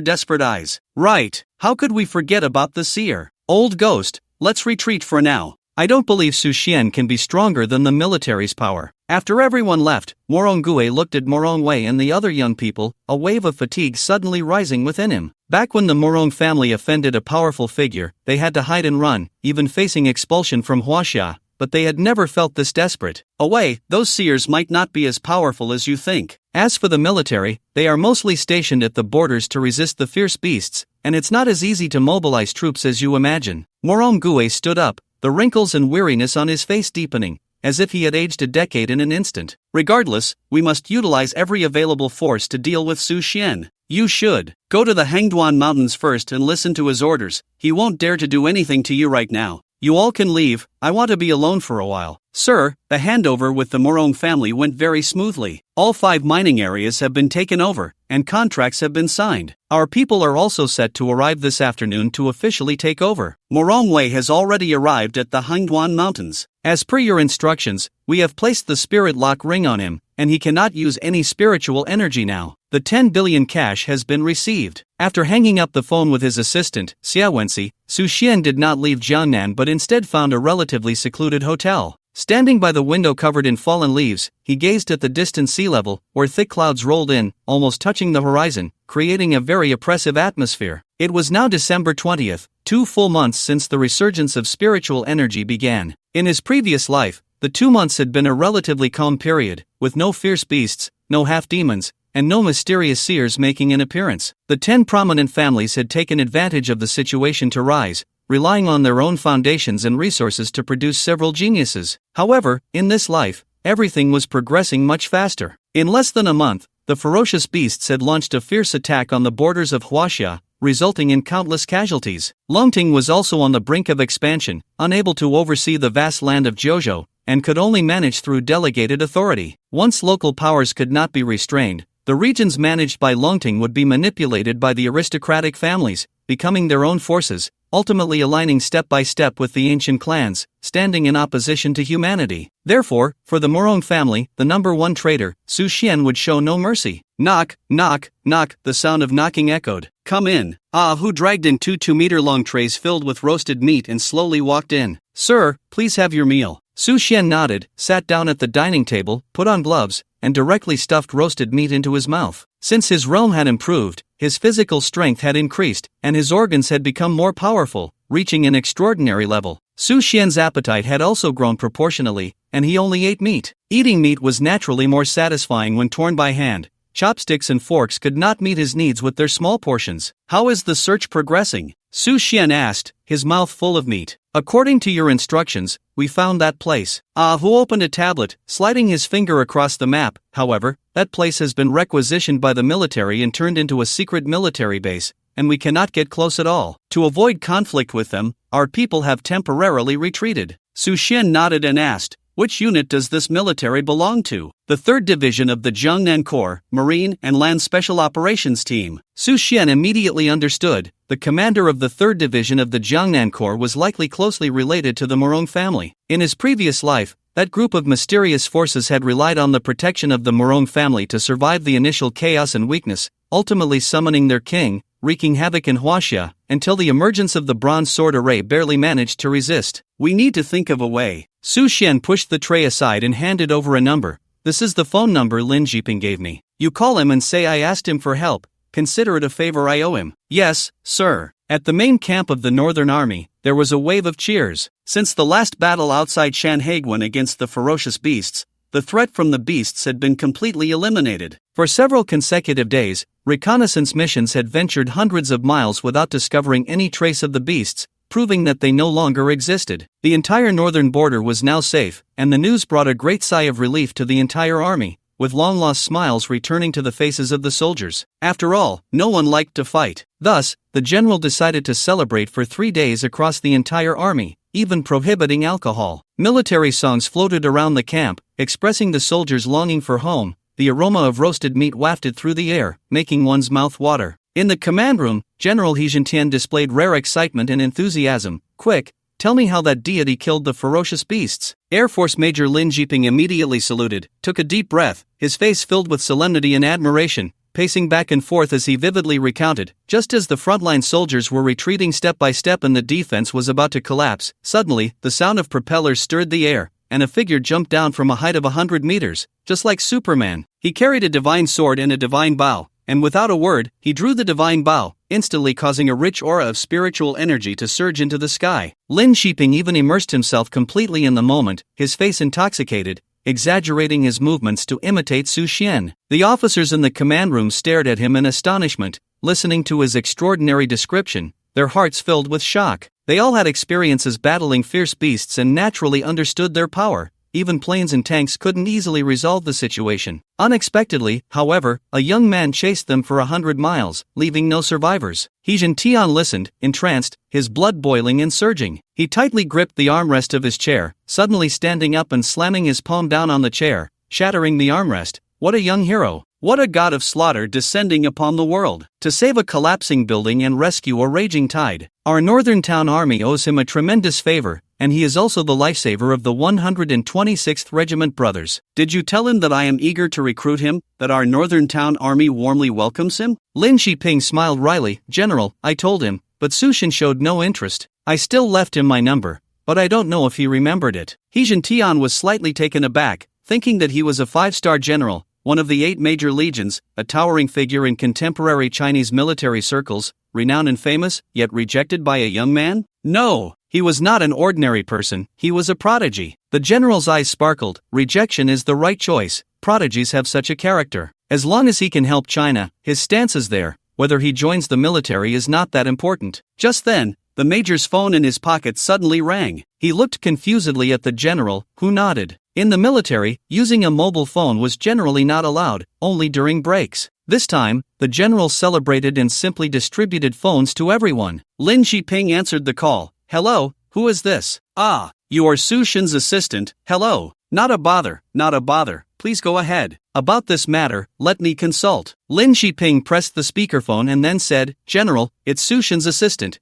desperate eyes. Right, how could we forget about the seer? Old ghost, let's retreat for now. I don't believe Su Xian can be stronger than the military's power. After everyone left, Morongue looked at Morongue and the other young people, a wave of fatigue suddenly rising within him. Back when the Morong family offended a powerful figure, they had to hide and run, even facing expulsion from Huaxia, but they had never felt this desperate. Away, those seers might not be as powerful as you think. As for the military, they are mostly stationed at the borders to resist the fierce beasts, and it's not as easy to mobilize troops as you imagine. Morongue stood up, the wrinkles and weariness on his face deepening, as if he had aged a decade in an instant. Regardless, we must utilize every available force to deal with Su Xian. You should go to the Hangduan Mountains first and listen to his orders. He won't dare to do anything to you right now. You all can leave, I want to be alone for a while. Sir, the handover with the Morong family went very smoothly. All 5 mining areas have been taken over, and contracts have been signed. Our people are also set to arrive this afternoon to officially take over. Morongue has already arrived at the Hangduan Mountains. As per your instructions, we have placed the spirit lock ring on him, and he cannot use any spiritual energy now. The 10 billion cash has been received. After hanging up the phone with his assistant, Xia Wenxi, Su Xian did not leave Jiangnan but instead found a relatively secluded hotel. Standing by the window covered in fallen leaves, he gazed at the distant sea level, where thick clouds rolled in, almost touching the horizon, creating a very oppressive atmosphere. It was now December 20th, 2 full months since the resurgence of spiritual energy began. In his previous life, the 2 months had been a relatively calm period, with no fierce beasts, no half-demons, and no mysterious seers making an appearance. The 10 prominent families had taken advantage of the situation to rise, relying on their own foundations and resources to produce several geniuses. However, in this life, everything was progressing much faster. In less than a month, the ferocious beasts had launched a fierce attack on the borders of Huaxia, resulting in countless casualties. Longting was also on the brink of expansion, unable to oversee the vast land of Jiuzhou, and could only manage through delegated authority. Once local powers could not be restrained, the regions managed by Longting would be manipulated by the aristocratic families, becoming their own forces, ultimately aligning step by step with the ancient clans, standing in opposition to humanity. Therefore, for the Morong family, the number 1 traitor, Su Xian would show no mercy. Knock, knock, knock, the sound of knocking echoed. Come in. Who dragged in 2 2-meter-long trays filled with roasted meat and slowly walked in. Sir, please have your meal. Su Xian nodded, sat down at the dining table, put on gloves, and directly stuffed roasted meat into his mouth. Since his realm had improved, his physical strength had increased, and his organs had become more powerful, reaching an extraordinary level. Su Xian's appetite had also grown proportionally, and he only ate meat. Eating meat was naturally more satisfying when torn by hand. Chopsticks and forks could not meet his needs with their small portions. How is the search progressing? Su Xian asked, his mouth full of meat. According to your instructions, we found that place. Hu opened a tablet, sliding his finger across the map. However, that place has been requisitioned by the military and turned into a secret military base, and we cannot get close at all. To avoid conflict with them, our people have temporarily retreated. Su Xian nodded and asked, which unit does this military belong to? The 3rd Division of the Jiangnan Corps, Marine and Land Special Operations Team. Su Xian immediately understood. The commander of the 3rd Division of the Jiangnan Corps was likely closely related to the Morong family. In his previous life, that group of mysterious forces had relied on the protection of the Morong family to survive the initial chaos and weakness, ultimately summoning their king, wreaking havoc in Huaxia, until the emergence of the Bronze Sword Array barely managed to resist. We need to think of a way. Su Xian pushed the tray aside and handed over a number. This is the phone number Lin Jiping gave me. You call him and say I asked him for help. Consider it a favor I owe him. Yes, sir. At the main camp of the Northern Army, there was a wave of cheers. Since the last battle outside Shanhaiguan against the ferocious beasts, the threat from the beasts had been completely eliminated. For several consecutive days, reconnaissance missions had ventured hundreds of miles without discovering any trace of the beasts, proving that they no longer existed. The entire northern border was now safe, and the news brought a great sigh of relief to the entire army, with long-lost smiles returning to the faces of the soldiers. After all, no one liked to fight. Thus, the general decided to celebrate for 3 days across the entire army, even prohibiting alcohol. Military songs floated around the camp, expressing the soldiers' longing for home. The aroma of roasted meat wafted through the air, making one's mouth water. In the command room, General He Jintian displayed rare excitement and enthusiasm. Quick, tell me how that deity killed the ferocious beasts. Air Force Major Lin Jiping immediately saluted, took a deep breath, his face filled with solemnity and admiration, pacing back and forth as he vividly recounted. Just as the frontline soldiers were retreating step by step and the defense was about to collapse, suddenly, the sound of propellers stirred the air, and a figure jumped down from a height of 100 meters, just like Superman. He carried a divine sword and a divine bow, and without a word, he drew the divine bow, instantly causing a rich aura of spiritual energy to surge into the sky. Lin Shiping even immersed himself completely in the moment, his face intoxicated, exaggerating his movements to imitate Su Xian. The officers in the command room stared at him in astonishment, listening to his extraordinary description, their hearts filled with shock. They all had experiences battling fierce beasts and naturally understood their power. Even planes and tanks couldn't easily resolve the situation. Unexpectedly, however, a young man chased them for 100 miles, leaving no survivors. He Tian listened, entranced, his blood boiling and surging. He tightly gripped the armrest of his chair, suddenly standing up and slamming his palm down on the chair, shattering the armrest. What a young hero! What a god of slaughter descending upon the world, to save a collapsing building and rescue a raging tide. Our northern town army owes him a tremendous favor, and he is also the lifesaver of the 126th Regiment brothers. Did you tell him that I am eager to recruit him, that our northern town army warmly welcomes him? Lin Shiping smiled wryly. General, I told him, but Su Xian showed no interest. I still left him my number, but I don't know if he remembered it. He Tian was slightly taken aback, thinking that he was a 5-star general, one of the 8 major legions, a towering figure in contemporary Chinese military circles, renowned and famous, yet rejected by a young man? No, he was not an ordinary person, he was a prodigy. The general's eyes sparkled. Rejection is the right choice, prodigies have such a character. As long as he can help China, his stance is there. Whether he joins the military is not that important. Just then, the major's phone in his pocket suddenly rang. He looked confusedly at the general, who nodded. In the military, using a mobile phone was generally not allowed, only during breaks. This time, the general celebrated and simply distributed phones to everyone. Lin Shiping answered the call. Hello, who is this? Ah, you are Su Xian's assistant. Hello. Not a bother, not a bother. Please go ahead. About this matter, let me consult. Lin Shiping pressed the speakerphone and then said, General, it's Su Xian's assistant.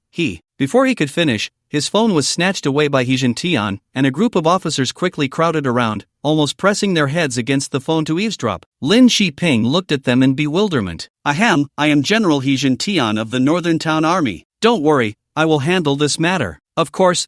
Before he could finish, his phone was snatched away by He Tian, and a group of officers quickly crowded around, almost pressing their heads against the phone to eavesdrop. Lin Shiping looked at them in bewilderment. I am General He Tian of the Northern Town Army. Don't worry, I will handle this matter. Of course,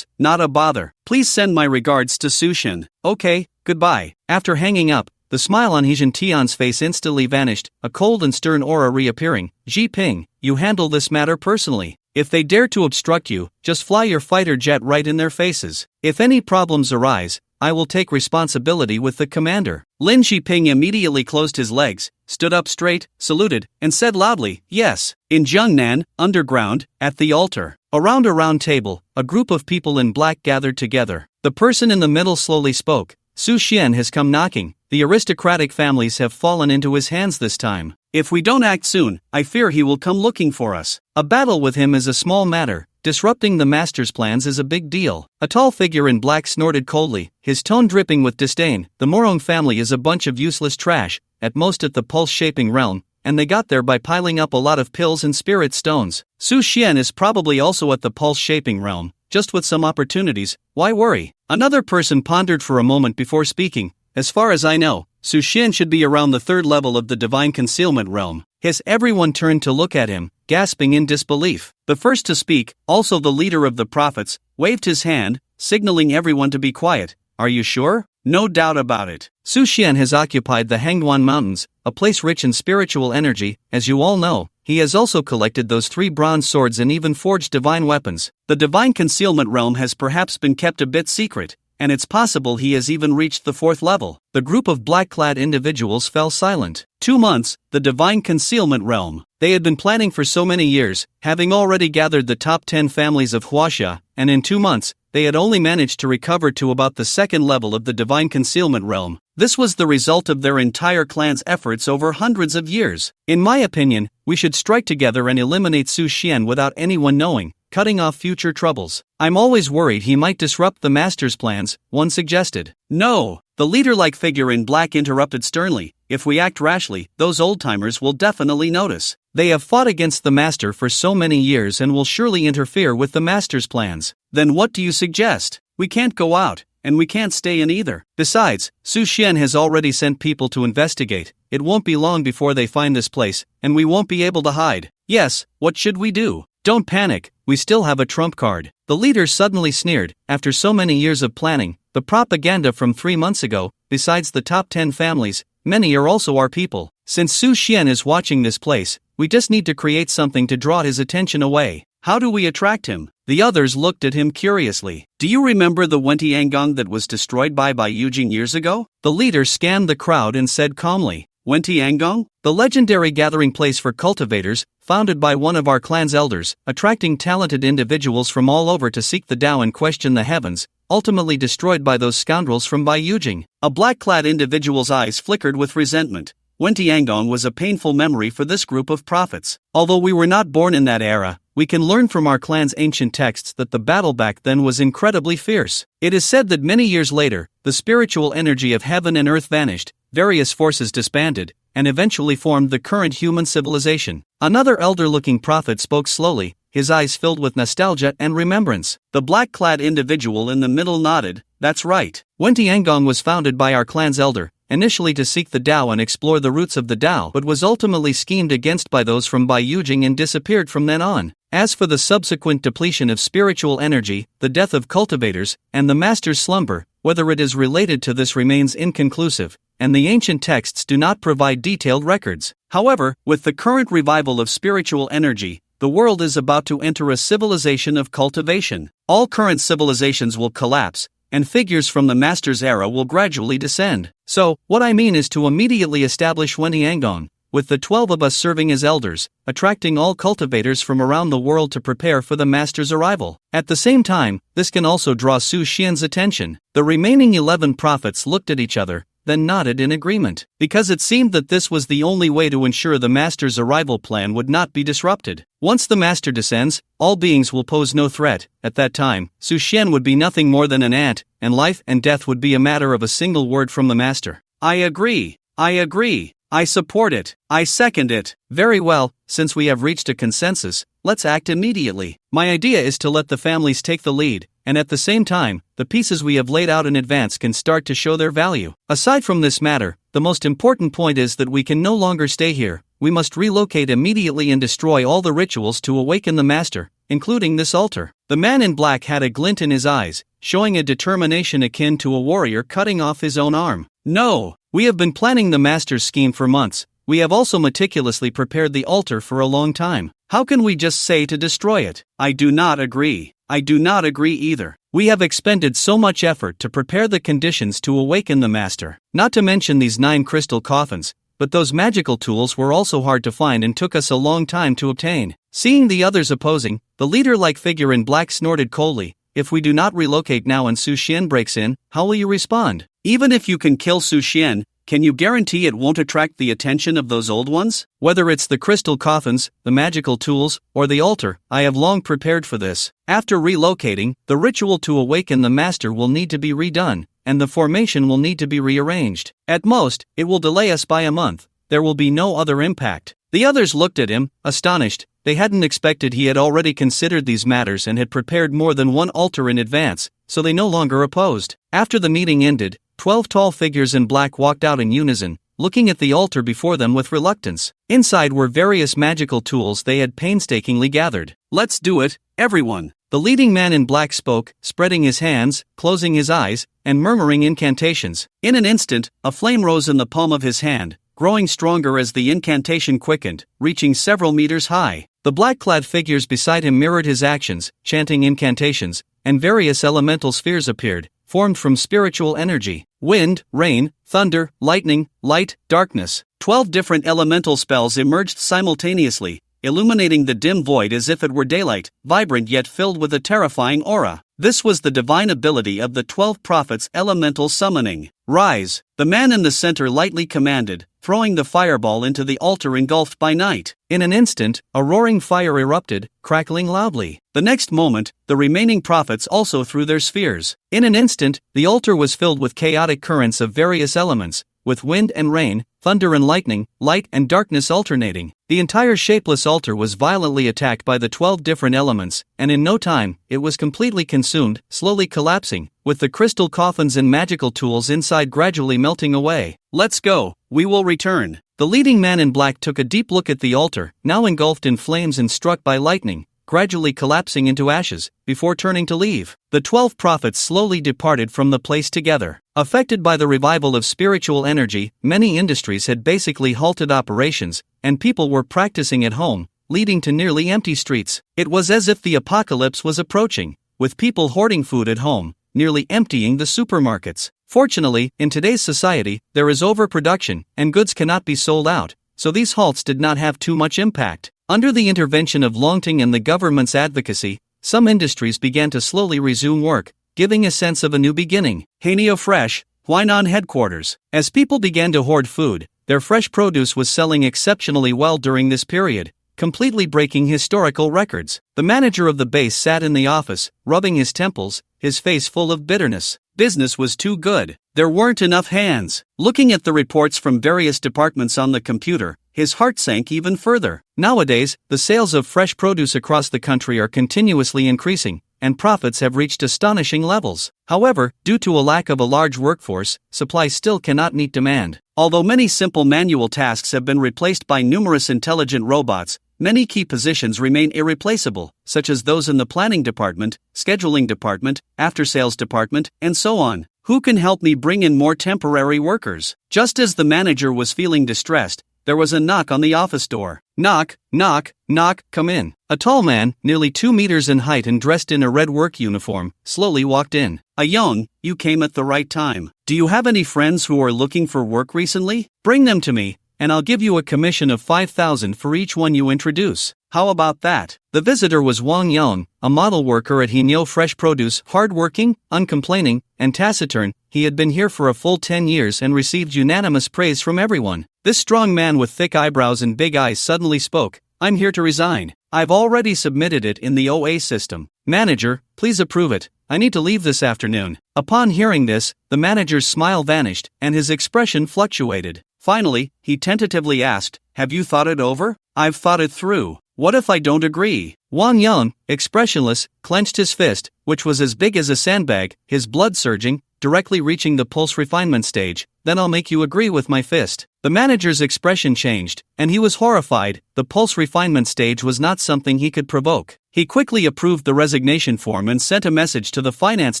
not a bother. Please send my regards to Su Xian. Okay, goodbye. After hanging up, the smile on He Tian's face instantly vanished, a cold and stern aura reappearing. Jiping, you handle this matter personally. If they dare to obstruct you, just fly your fighter jet right in their faces. If any problems arise, I will take responsibility with the commander. Lin Shiping immediately closed his legs, stood up straight, saluted, and said loudly, yes. In Jiangnan, underground, at the altar. Around a round table, a group of people in black gathered together. The person in the middle slowly spoke. Su Xian has come knocking. The aristocratic families have fallen into his hands this time. If we don't act soon, I fear he will come looking for us. A battle with him is a small matter. Disrupting the master's plans is a big deal. A tall figure in black snorted coldly, his tone dripping with disdain. The Morong family is a bunch of useless trash, at most at the pulse-shaping realm, and they got there by piling up a lot of pills and spirit stones. Su Xian is probably also at the pulse-shaping realm, just with some opportunities. Why worry? Another person pondered for a moment before speaking. As far as I know, Su Xian should be around the 3rd level of the divine concealment realm. Everyone turned to look at him, gasping in disbelief. The first to speak, also the leader of the prophets, waved his hand, signaling everyone to be quiet. Are you sure? No doubt about it. Su Xian has occupied the Hangduan Mountains, a place rich in spiritual energy, as you all know. He has also collected those 3 bronze swords and even forged divine weapons. The divine concealment realm has perhaps been kept a bit secret, and it's possible he has even reached the 4th level. The group of black-clad individuals fell silent. 2 months, the divine concealment realm. They had been planning for so many years, having already gathered the top 10 families of Huaxia, and in 2 months, they had only managed to recover to about the 2nd level of the divine concealment realm. This was the result of their entire clan's efforts over hundreds of years. In my opinion, we should strike together and eliminate Su Xian without anyone knowing, cutting off future troubles. I'm always worried he might disrupt the master's plans, one suggested. No, the leader-like figure in black interrupted sternly. If we act rashly, those old-timers will definitely notice. They have fought against the master for so many years and will surely interfere with the master's plans. Then what do you suggest? We can't go out, and we can't stay in either. Besides, Su Xian has already sent people to investigate. It won't be long before they find this place, and we won't be able to hide. Yes, what should we do? Don't panic, we still have a trump card. The leader suddenly sneered. After so many years of planning, the propaganda from 3 months ago, besides the top 10 families, many are also our people. Since Su Xian is watching this place, we just need to create something to draw his attention away. How do we attract him? The others looked at him curiously. Do you remember the Wentiangong that was destroyed by Yujing years ago? The leader scanned the crowd and said calmly, Wentiangong? The legendary gathering place for cultivators, founded by one of our clan's elders, attracting talented individuals from all over to seek the Tao and question the heavens, ultimately destroyed by those scoundrels from Yujing. A black-clad individual's eyes flickered with resentment. Wentiangong was a painful memory for this group of prophets. Although we were not born in that era, we can learn from our clan's ancient texts that the battle back then was incredibly fierce. It is said that many years later, the spiritual energy of heaven and earth vanished, various forces disbanded, and eventually formed the current human civilization. Another elder-looking prophet spoke slowly, his eyes filled with nostalgia and remembrance. The black-clad individual in the middle nodded. That's right. Wentiangong was founded by our clan's elder, initially to seek the Tao and explore the roots of the Tao, but was ultimately schemed against by those from Yujing and disappeared from then on. As for the subsequent depletion of spiritual energy, the death of cultivators, and the master's slumber, whether it is related to this remains inconclusive, and the ancient texts do not provide detailed records. However, with the current revival of spiritual energy, the world is about to enter a civilization of cultivation. All current civilizations will collapse, and figures from the master's era will gradually descend. So, what I mean is to immediately establish Wentiangong, with the 12 of us serving as elders, attracting all cultivators from around the world to prepare for the master's arrival. At the same time, this can also draw Su Xian's attention. The remaining 11 prophets looked at each other, then nodded in agreement, because it seemed that this was the only way to ensure the master's arrival plan would not be disrupted. Once the master descends, all beings will pose no threat. At that time, Su Xian would be nothing more than an ant, and life and death would be a matter of a single word from the master. I agree. I support it. I second it. Very well, since we have reached a consensus, let's act immediately. My idea is to let the families take the lead, and at the same time, the pieces we have laid out in advance can start to show their value. Aside from this matter, the most important point is that we can no longer stay here. We must relocate immediately and destroy all the rituals to awaken the master, including this altar. The man in black had a glint in his eyes, showing a determination akin to a warrior cutting off his own arm. No, we have been planning the master's scheme for months. We have also meticulously prepared the altar for a long time. How can we just say to destroy it? I do not agree. I do not agree either. We have expended so much effort to prepare the conditions to awaken the master. Not to mention these 9 crystal coffins, but those magical tools were also hard to find and took us a long time to obtain. Seeing the others opposing, the leader-like figure in black snorted coldly. If we do not relocate now and Su Xian breaks in, how will you respond? Even if you can kill Su Xian, can you guarantee it won't attract the attention of those old ones? Whether it's the crystal coffins, the magical tools, or the altar, I have long prepared for this. After relocating, the ritual to awaken the master will need to be redone, and the formation will need to be rearranged. At most, it will delay us by a month. There will be no other impact. The others looked at him, astonished. They hadn't expected he had already considered these matters and had prepared more than one altar in advance, so they no longer opposed. After the meeting ended, 12 tall figures in black walked out in unison, looking at the altar before them with reluctance. Inside were various magical tools they had painstakingly gathered. Let's do it, everyone. The leading man in black spoke, spreading his hands, closing his eyes, and murmuring incantations. In an instant, a flame rose in the palm of his hand, growing stronger as the incantation quickened, reaching several meters high. The black-clad figures beside him mirrored his actions, chanting incantations, and various elemental spheres appeared, formed from spiritual energy. Wind, rain, thunder, lightning, light, darkness. 12 different elemental spells emerged simultaneously, illuminating the dim void as if it were daylight, vibrant yet filled with a terrifying aura. This was the divine ability of the 12 prophets' elemental summoning. Rise, the man in the center lightly commanded, throwing the fireball into the altar engulfed by night. In an instant, a roaring fire erupted, crackling loudly. The next moment, the remaining prophets also threw their spheres. In an instant, the altar was filled with chaotic currents of various elements, with wind and rain, thunder and lightning, light and darkness alternating. The entire shapeless altar was violently attacked by the 12 different elements, and in no time, it was completely consumed, slowly collapsing, with the crystal coffins and magical tools inside gradually melting away. Let's go, we will return. The leading man in black took a deep look at the altar, now engulfed in flames and struck by lightning, gradually collapsing into ashes, before turning to leave. The 12 prophets slowly departed from the place together. Affected by the revival of spiritual energy, many industries had basically halted operations, and people were practicing at home, leading to nearly empty streets. It was as if the apocalypse was approaching, with people hoarding food at home, nearly emptying the supermarkets. Fortunately, in today's society, there is overproduction, and goods cannot be sold out, so these halts did not have too much impact. Under the intervention of Longting and the government's advocacy, some industries began to slowly resume work, giving a sense of a new beginning. Haneo Fresh, Huainan headquarters. As people began to hoard food, their fresh produce was selling exceptionally well during this period, completely breaking historical records. The manager of the base sat in the office, rubbing his temples, his face full of bitterness. Business was too good. There weren't enough hands. Looking at the reports from various departments on the computer, his heart sank even further. Nowadays, the sales of fresh produce across the country are continuously increasing, and profits have reached astonishing levels. However, due to a lack of a large workforce, supply still cannot meet demand. Although many simple manual tasks have been replaced by numerous intelligent robots, many key positions remain irreplaceable, such as those in the planning department, scheduling department, after-sales department, and so on. Who can help me bring in more temporary workers? Just as the manager was feeling distressed, there was a knock on the office door. Knock, knock, knock, come in. A tall man, nearly 2 meters in height and dressed in a red work uniform, slowly walked in. Young, you came at the right time. Do you have any friends who are looking for work recently? Bring them to me, and I'll give you a commission of 5,000 for each one you introduce. How about that? The visitor was Wang Yang, a model worker at Haneo Fresh Produce, hard-working, uncomplaining, and taciturn. He had been here for a full 10 years and received unanimous praise from everyone. This strong man with thick eyebrows and big eyes suddenly spoke. I'm here to resign. I've already submitted it in the OA system. Manager, please approve it. I need to leave this afternoon. Upon hearing this, the manager's smile vanished, and his expression fluctuated. Finally, he tentatively asked, have you thought it over? I've thought it through. What if I don't agree? Wang Yang, expressionless, clenched his fist, which was as big as a sandbag, his blood surging, directly reaching the pulse refinement stage. Then I'll make you agree with my fist. The manager's expression changed, and he was horrified. The pulse refinement stage was not something he could provoke. He quickly approved the resignation form and sent a message to the finance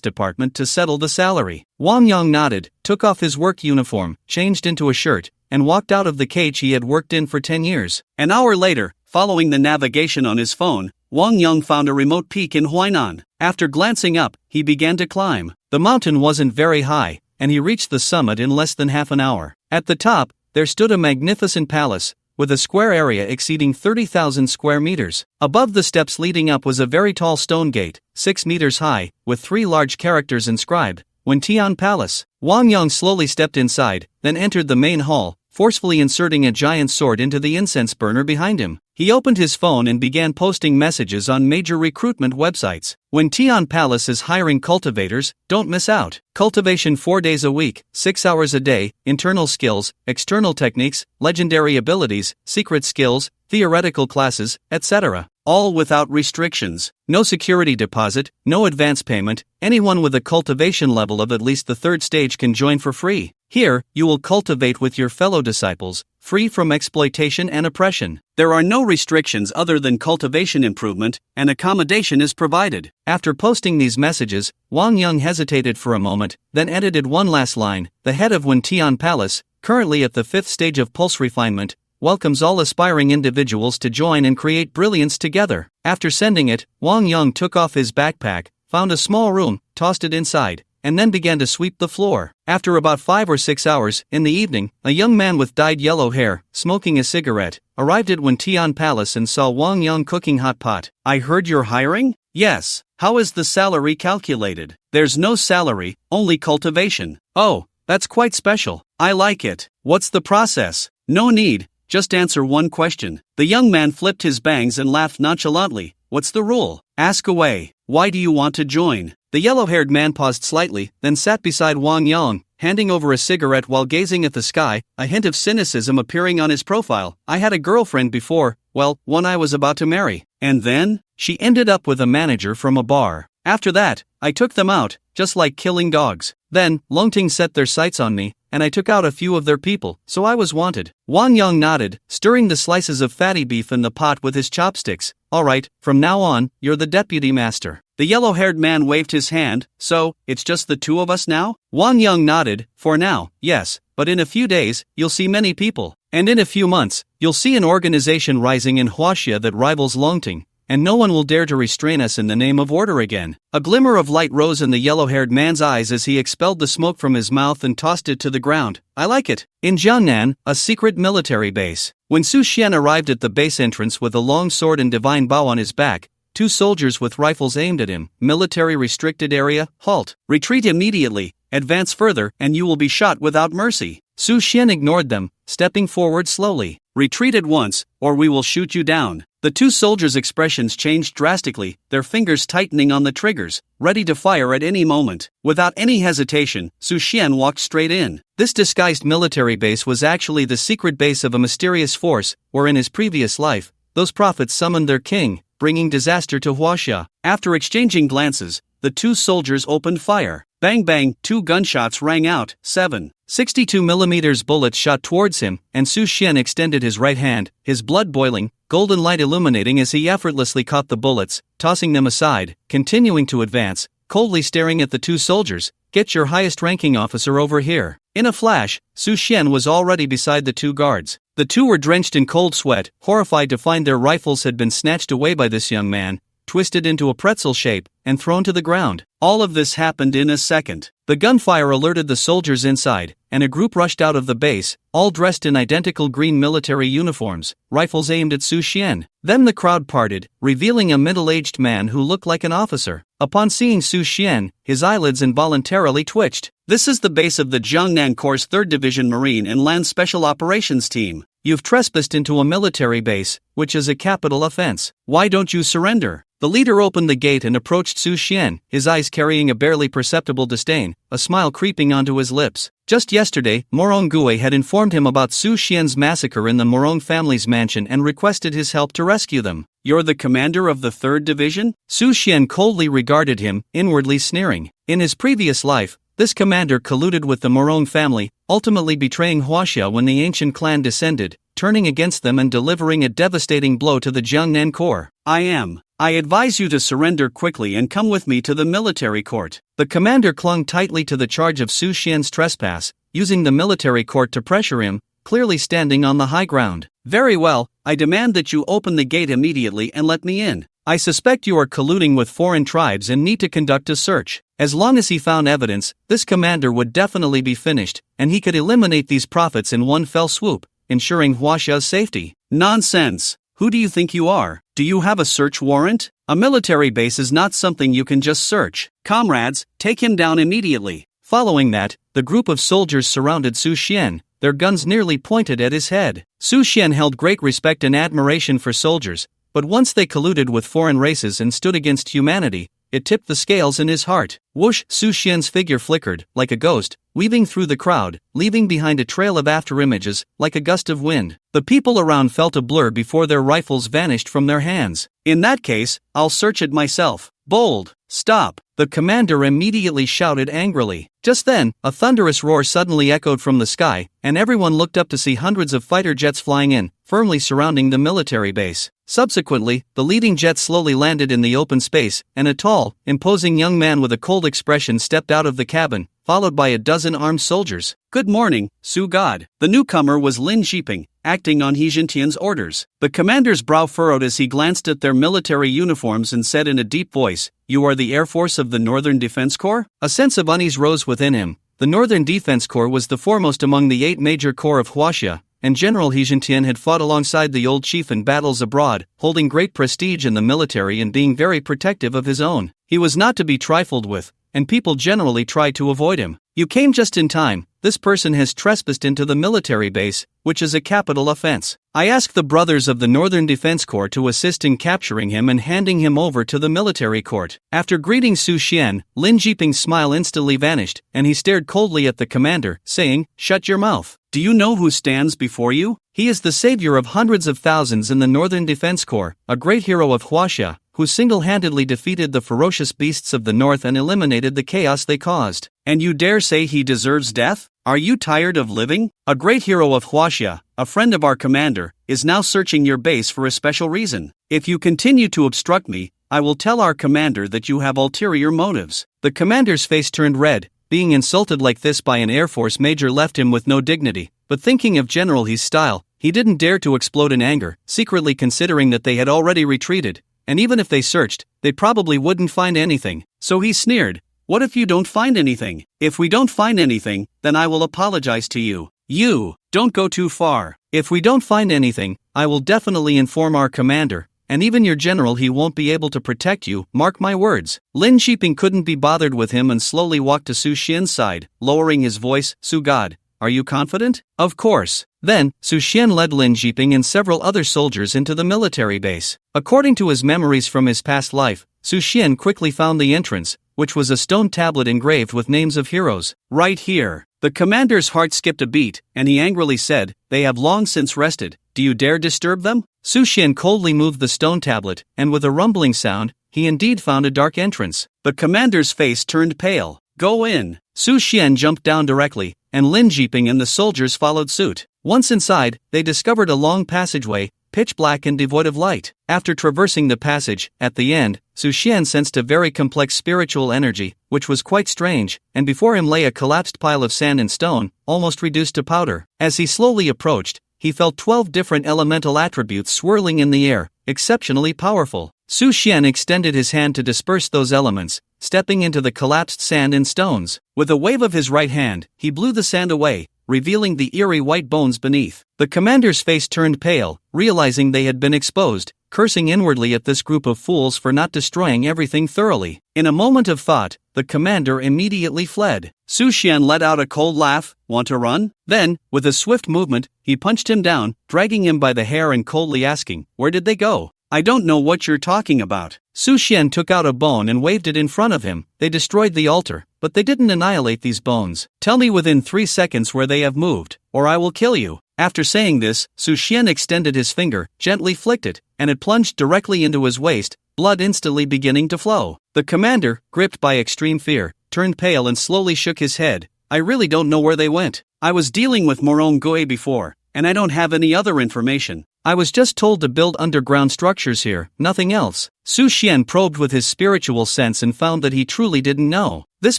department to settle the salary. Wang Yang nodded, took off his work uniform, changed into a shirt, and walked out of the cage he had worked in for 10 years. An hour later, following the navigation on his phone, Wang Yang found a remote peak in Huainan. After glancing up, he began to climb. The mountain wasn't very high, and he reached the summit in less than half an hour. At the top, there stood a magnificent palace, with a square area exceeding 30,000 square meters. Above the steps leading up was a very tall stone gate, 6 meters high, with 3 large characters inscribed, Wentian Palace. Wang Yang slowly stepped inside, then entered the main hall, forcefully inserting a giant sword into the incense burner behind him. He opened his phone and began posting messages on major recruitment websites. When Tian Palace is hiring cultivators, don't miss out. Cultivation 4 days a week, 6 hours a day, internal skills, external techniques, legendary abilities, secret skills, theoretical classes, etc. All without restrictions. No security deposit, no advance payment. Anyone with a cultivation level of at least the 3rd stage can join for free. Here, you will cultivate with your fellow disciples, free from exploitation and oppression. There are no restrictions other than cultivation improvement, and accommodation is provided. After posting these messages, Wang Yang hesitated for a moment, then edited one last line. The head of Wentian Palace, currently at the 5th stage of pulse refinement, welcomes all aspiring individuals to join and create brilliance together. After sending it, Wang Yang took off his backpack, found a small room, tossed it inside, and then began to sweep the floor. After about 5 or 6 hours, in the evening, a young man with dyed yellow hair, smoking a cigarette, arrived at Wentian Palace and saw Wang Yang cooking hot pot. I heard you're hiring? Yes. How is the salary calculated? There's no salary, only cultivation. Oh, that's quite special. I like it. What's the process? No need, just answer one question. The young man flipped his bangs and laughed nonchalantly. What's the rule? Ask away. Why do you want to join? The yellow-haired man paused slightly, then sat beside Wang Yang, handing over a cigarette while gazing at the sky, a hint of cynicism appearing on his profile. I had a girlfriend before, well, one I was about to marry. And then, she ended up with a manager from a bar. After that, I took them out, just like killing dogs. Then, Longting set their sights on me, and I took out a few of their people, so I was wanted. Wang Yang nodded, stirring the slices of fatty beef in the pot with his chopsticks. Alright, from now on, you're the deputy master. The yellow-haired man waved his hand. So, it's just the two of us now? Wang Yang nodded. For now, yes, but in a few days, you'll see many people. And in a few months, you'll see an organization rising in Huaxia that rivals Longting. And no one will dare to restrain us in the name of order again. A glimmer of light rose in the yellow-haired man's eyes as he expelled the smoke from his mouth and tossed it to the ground. I like it. In Jiangnan, a secret military base. When Su Xian arrived at the base entrance with a long sword and divine bow on his back, 2 soldiers with rifles aimed at him. Military restricted area, halt. Retreat immediately, advance further, and you will be shot without mercy. Su Xian ignored them, stepping forward slowly. Retreat at once, or we will shoot you down. The 2 soldiers' expressions changed drastically, their fingers tightening on the triggers, ready to fire at any moment. Without any hesitation, Su Xian walked straight in. This disguised military base was actually the secret base of a mysterious force, where in his previous life, those prophets summoned their king, bringing disaster to Huaxia. After exchanging glances, the 2 soldiers opened fire. Bang bang, 2 gunshots rang out. 7.62mm bullets shot towards him, and Su Xian extended his right hand, his blood boiling, golden light illuminating as he effortlessly caught the bullets, tossing them aside, continuing to advance, coldly staring at the 2 soldiers. Get your highest-ranking officer over here. In a flash, Su Xian was already beside the 2 guards. The 2 were drenched in cold sweat, horrified to find their rifles had been snatched away by this young man, twisted into a pretzel shape, and thrown to the ground. All of this happened in a second. The gunfire alerted the soldiers inside, and a group rushed out of the base, all dressed in identical green military uniforms, rifles aimed at Su Xian. Then the crowd parted, revealing a middle-aged man who looked like an officer. Upon seeing Su Xian, his eyelids involuntarily twitched. This is the base of the Jiangnan Corps' 3rd Division Marine and Land Special Operations Team. You've trespassed into a military base, which is a capital offense. Why don't you surrender? The leader opened the gate and approached Su Xian, his eyes carrying a barely perceptible disdain, a smile creeping onto his lips. Just yesterday, Morong Gui had informed him about Su Xian's massacre in the Morong family's mansion and requested his help to rescue them. You're the commander of the 3rd Division? Su Xian coldly regarded him, inwardly sneering. In his previous life, this commander colluded with the Morong family, ultimately betraying Huaxia when the ancient clan descended, turning against them and delivering a devastating blow to the Jiangnan Corps. I advise you to surrender quickly and come with me to the military court. The commander clung tightly to the charge of Su Xian's trespass, using the military court to pressure him, clearly standing on the high ground. Very well, I demand that you open the gate immediately and let me in. I suspect you are colluding with foreign tribes and need to conduct a search. As long as he found evidence, this commander would definitely be finished, and he could eliminate these prophets in one fell swoop, ensuring Huaxia's safety. Nonsense! Who do you think you are? Do you have a search warrant? A military base is not something you can just search. Comrades, take him down immediately. Following that, the group of soldiers surrounded Su Xian, their guns nearly pointed at his head. Su Xian held great respect and admiration for soldiers, but once they colluded with foreign races and stood against humanity, it tipped the scales in his heart. Whoosh! Su Xian's figure flickered, like a ghost, weaving through the crowd, leaving behind a trail of afterimages, like a gust of wind. The people around felt a blur before their rifles vanished from their hands. In that case, I'll search it myself. Bold! Stop! The commander immediately shouted angrily. Just then, a thunderous roar suddenly echoed from the sky, and everyone looked up to see hundreds of fighter jets flying in, firmly surrounding the military base. Subsequently, the leading jet slowly landed in the open space, and a tall, imposing young man with a cold expression stepped out of the cabin, followed by a dozen armed soldiers. Good morning, Su God. The newcomer was Lin Jiping, acting on He Jintian's orders. The commander's brow furrowed as he glanced at their military uniforms and said in a deep voice, "You are the Air Force of the Northern Defense Corps?" A sense of unease rose within him. The Northern Defense Corps was the foremost among the 8 major corps of Huaxia, and General He Jintian had fought alongside the old chief in battles abroad, holding great prestige in the military and being very protective of his own. He was not to be trifled with, and people generally tried to avoid him. You came just in time. This person has trespassed into the military base, which is a capital offense. I ask the brothers of the Northern Defense Corps to assist in capturing him and handing him over to the military court. After greeting Su Xian, Lin Jiping's smile instantly vanished, and he stared coldly at the commander, saying, "Shut your mouth. Do you know who stands before you? He is the savior of hundreds of thousands in the Northern Defense Corps, a great hero of Huaxia, who single-handedly defeated the ferocious beasts of the north and eliminated the chaos they caused. And you dare say he deserves death? Are you tired of living? A great hero of Huaxia, a friend of our commander, is now searching your base for a special reason. If you continue to obstruct me, I will tell our commander that you have ulterior motives." The commander's face turned red. Being insulted like this by an Air Force major left him with no dignity, but thinking of General He's style, he didn't dare to explode in anger, secretly considering that they had already retreated, and even if they searched, they probably wouldn't find anything. So he sneered, "What if you don't find anything? If we don't find anything, then I will apologize to you." "You, don't go too far. If we don't find anything, I will definitely inform our commander, and even your general he won't be able to protect you, mark my words." Lin Jiping couldn't be bothered with him and slowly walked to Su Xian's side, lowering his voice, "Su God, are you confident?" "Of course." Then, Su Xian led Lin Jiping and several other soldiers into the military base. According to his memories from his past life, Su Xian quickly found the entrance, which was a stone tablet engraved with names of heroes. "Right here." The commander's heart skipped a beat, and he angrily said, "They have long since rested. Do you dare disturb them?" Su Xian coldly moved the stone tablet, and with a rumbling sound, he indeed found a dark entrance. The commander's face turned pale. "Go in." Su Xian jumped down directly, and Lin Jiping and the soldiers followed suit. Once inside, they discovered a long passageway, pitch black and devoid of light. After traversing the passage, at the end, Su Xian sensed a very complex spiritual energy, which was quite strange, and before him lay a collapsed pile of sand and stone, almost reduced to powder. As he slowly approached, he felt 12 different elemental attributes swirling in the air, exceptionally powerful. Su Xian extended his hand to disperse those elements, stepping into the collapsed sand and stones. With a wave of his right hand, he blew the sand away, revealing the eerie white bones beneath. The commander's face turned pale, realizing they had been exposed, cursing inwardly at this group of fools for not destroying everything thoroughly. In a moment of thought, the commander immediately fled. Su Xian let out a cold laugh. "Want to run?" Then, with a swift movement, he punched him down, dragging him by the hair and coldly asking, "Where did they go?" "I don't know what you're talking about." Su Xian took out a bone and waved it in front of him. "They destroyed the altar, but they didn't annihilate these bones. Tell me within 3 seconds where they have moved, or I will kill you." After saying this, Su Xian extended his finger, gently flicked it, and it plunged directly into his waist, blood instantly beginning to flow. The commander, gripped by extreme fear, turned pale and slowly shook his head. "I really don't know where they went. I was dealing with Morong Gui before, and I don't have any other information. I was just told to build underground structures here, nothing else." Su Xian probed with his spiritual sense and found that he truly didn't know. This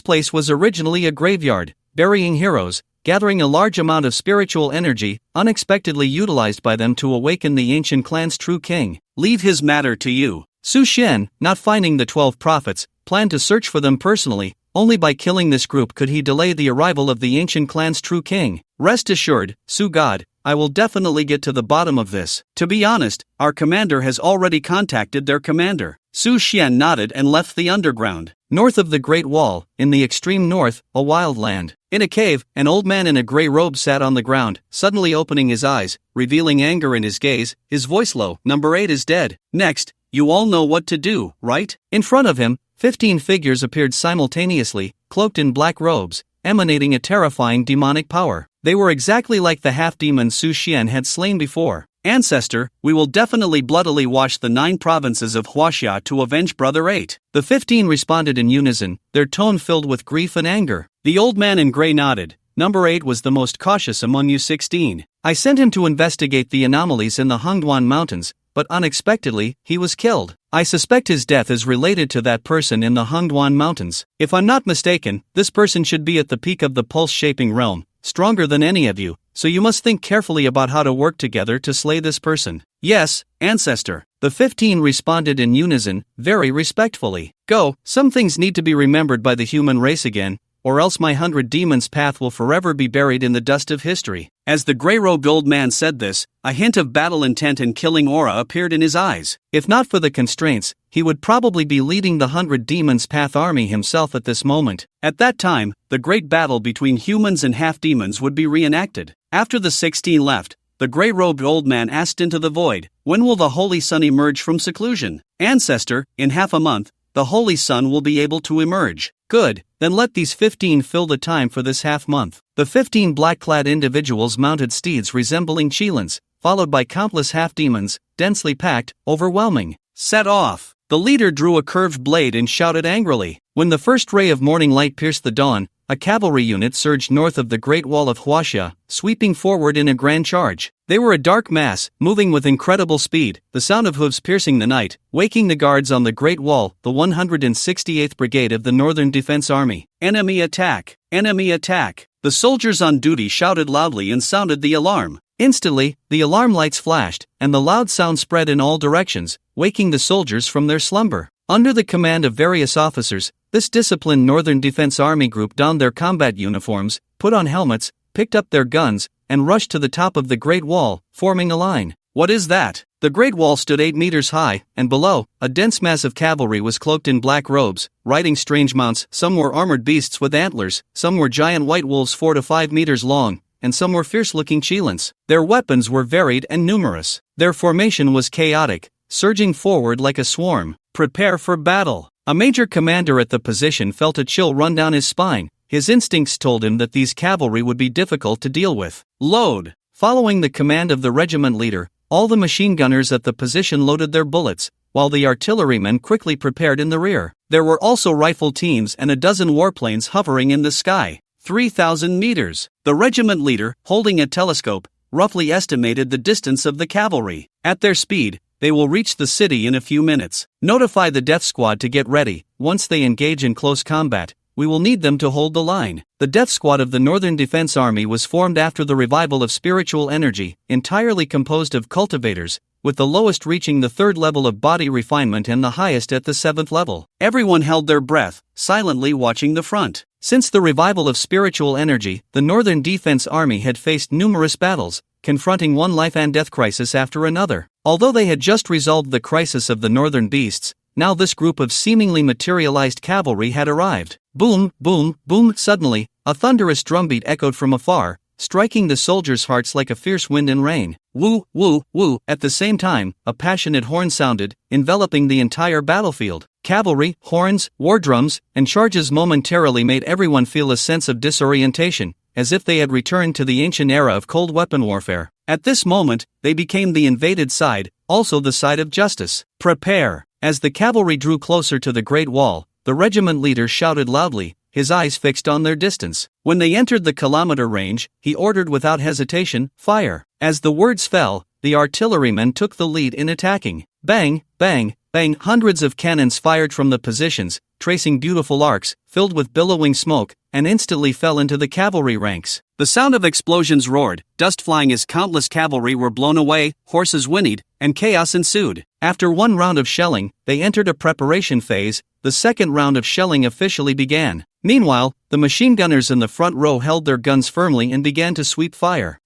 place was originally a graveyard, burying heroes, gathering a large amount of spiritual energy, unexpectedly utilized by them to awaken the ancient clan's true king. "Leave his matter to you." Su Xian, not finding the 12 prophets, planned to search for them personally. Only by killing this group could he delay the arrival of the ancient clan's true king. "Rest assured, Su God, I will definitely get to the bottom of this. To be honest, our commander has already contacted their commander." Su Xian nodded and left the underground. North of the Great Wall, in the extreme north, a wild land. In a cave, an old man in a gray robe sat on the ground, suddenly opening his eyes, revealing anger in his gaze, his voice low. "Number 8 is dead. Next, you all know what to do, right?" In front of him, 15 figures appeared simultaneously, cloaked in black robes, emanating a terrifying demonic power. They were exactly like the half-demon Su Xian had slain before. "Ancestor, we will definitely bloodily wash the 9 provinces of Huaxia to avenge Brother 8. The 15 responded in unison, their tone filled with grief and anger. The old man in gray nodded. "Number 8 was the most cautious among you 16. I sent him to investigate the anomalies in the Hongduan Mountains, but unexpectedly, he was killed. I suspect his death is related to that person in the Hongduan Mountains. If I'm not mistaken, this person should be at the peak of the pulse-shaping realm, stronger than any of you, so you must think carefully about how to work together to slay this person." "Yes, Ancestor." The 15 responded in unison, very respectfully. "Go, some things need to be remembered by the human race again, or else my 100 demons' path will forever be buried in the dust of history." As the gray-robed old man said this, a hint of battle intent and killing aura appeared in his eyes. If not for the constraints, he would probably be leading the 100 Demons Path army himself at this moment. At that time, the great battle between humans and half-demons would be reenacted. After the 16 left, the grey-robed old man asked into the void, "When will the Holy Sun emerge from seclusion?" "Ancestor, in half a month, the Holy Sun will be able to emerge." "Good, then let these 15 fill the time for this half-month." The 15 black-clad individuals mounted steeds resembling Chilans, followed by countless half-demons, densely packed, overwhelming. "Set off!" The leader drew a curved blade and shouted angrily. When the first ray of morning light pierced the dawn, a cavalry unit surged north of the Great Wall of Huaxia, sweeping forward in a grand charge. They were a dark mass, moving with incredible speed, the sound of hooves piercing the night, waking the guards on the Great Wall, the 168th Brigade of the Northern Defense Army. "Enemy attack! Enemy attack!" The soldiers on duty shouted loudly and sounded the alarm. Instantly, the alarm lights flashed, and the loud sound spread in all directions, waking the soldiers from their slumber. Under the command of various officers, this disciplined Northern Defense Army group donned their combat uniforms, put on helmets, picked up their guns, and rushed to the top of the Great Wall, forming a line. What is that? The Great Wall stood 8 meters high, and below, a dense mass of cavalry was cloaked in black robes, riding strange mounts. Some were armored beasts with antlers, some were giant white wolves 4 to 5 meters long, and some were fierce-looking Chilans. Their weapons were varied and numerous. Their formation was chaotic, surging forward like a swarm. Prepare for battle. A major commander at the position felt a chill run down his spine. His instincts told him that these cavalry would be difficult to deal with. Load. Following the command of the regiment leader, all the machine gunners at the position loaded their bullets, while the artillerymen quickly prepared in the rear. There were also rifle teams and a dozen warplanes hovering in the sky. 3,000 meters. The regiment leader, holding a telescope, roughly estimated the distance of the cavalry. At their speed, they will reach the city in a few minutes. Notify the death squad to get ready. Once they engage in close combat, we will need them to hold the line. The death squad of the Northern Defense Army was formed after the revival of spiritual energy, entirely composed of cultivators, with the lowest reaching the 3rd level of body refinement and the highest at the 7th level. Everyone held their breath, silently watching the front. Since the revival of spiritual energy, the Northern Defense Army had faced numerous battles, confronting one life and death crisis after another. Although they had just resolved the crisis of the Northern Beasts, now this group of seemingly materialized cavalry had arrived. Boom, boom, boom. Suddenly, a thunderous drumbeat echoed from afar, striking the soldiers' hearts like a fierce wind and rain. Woo, woo, woo. At the same time, a passionate horn sounded, enveloping the entire battlefield. Cavalry, horns, war drums, and charges momentarily made everyone feel a sense of disorientation, as if they had returned to the ancient era of cold weapon warfare. At this moment, they became the invaded side, also the side of justice. Prepare. As the cavalry drew closer to the Great Wall, the regiment leader shouted loudly, his eyes fixed on their distance. When they entered the kilometer range, he ordered without hesitation, fire. As the words fell, the artillerymen took the lead in attacking. Bang, bang, bang. Hundreds of cannons fired from the positions, tracing beautiful arcs, filled with billowing smoke, and instantly fell into the cavalry ranks. The sound of explosions roared, dust flying as countless cavalry were blown away, horses whinnied, and chaos ensued. After one round of shelling, they entered a preparation phase. The second round of shelling officially began. Meanwhile, the machine gunners in the front row held their guns firmly and began to sweep fire.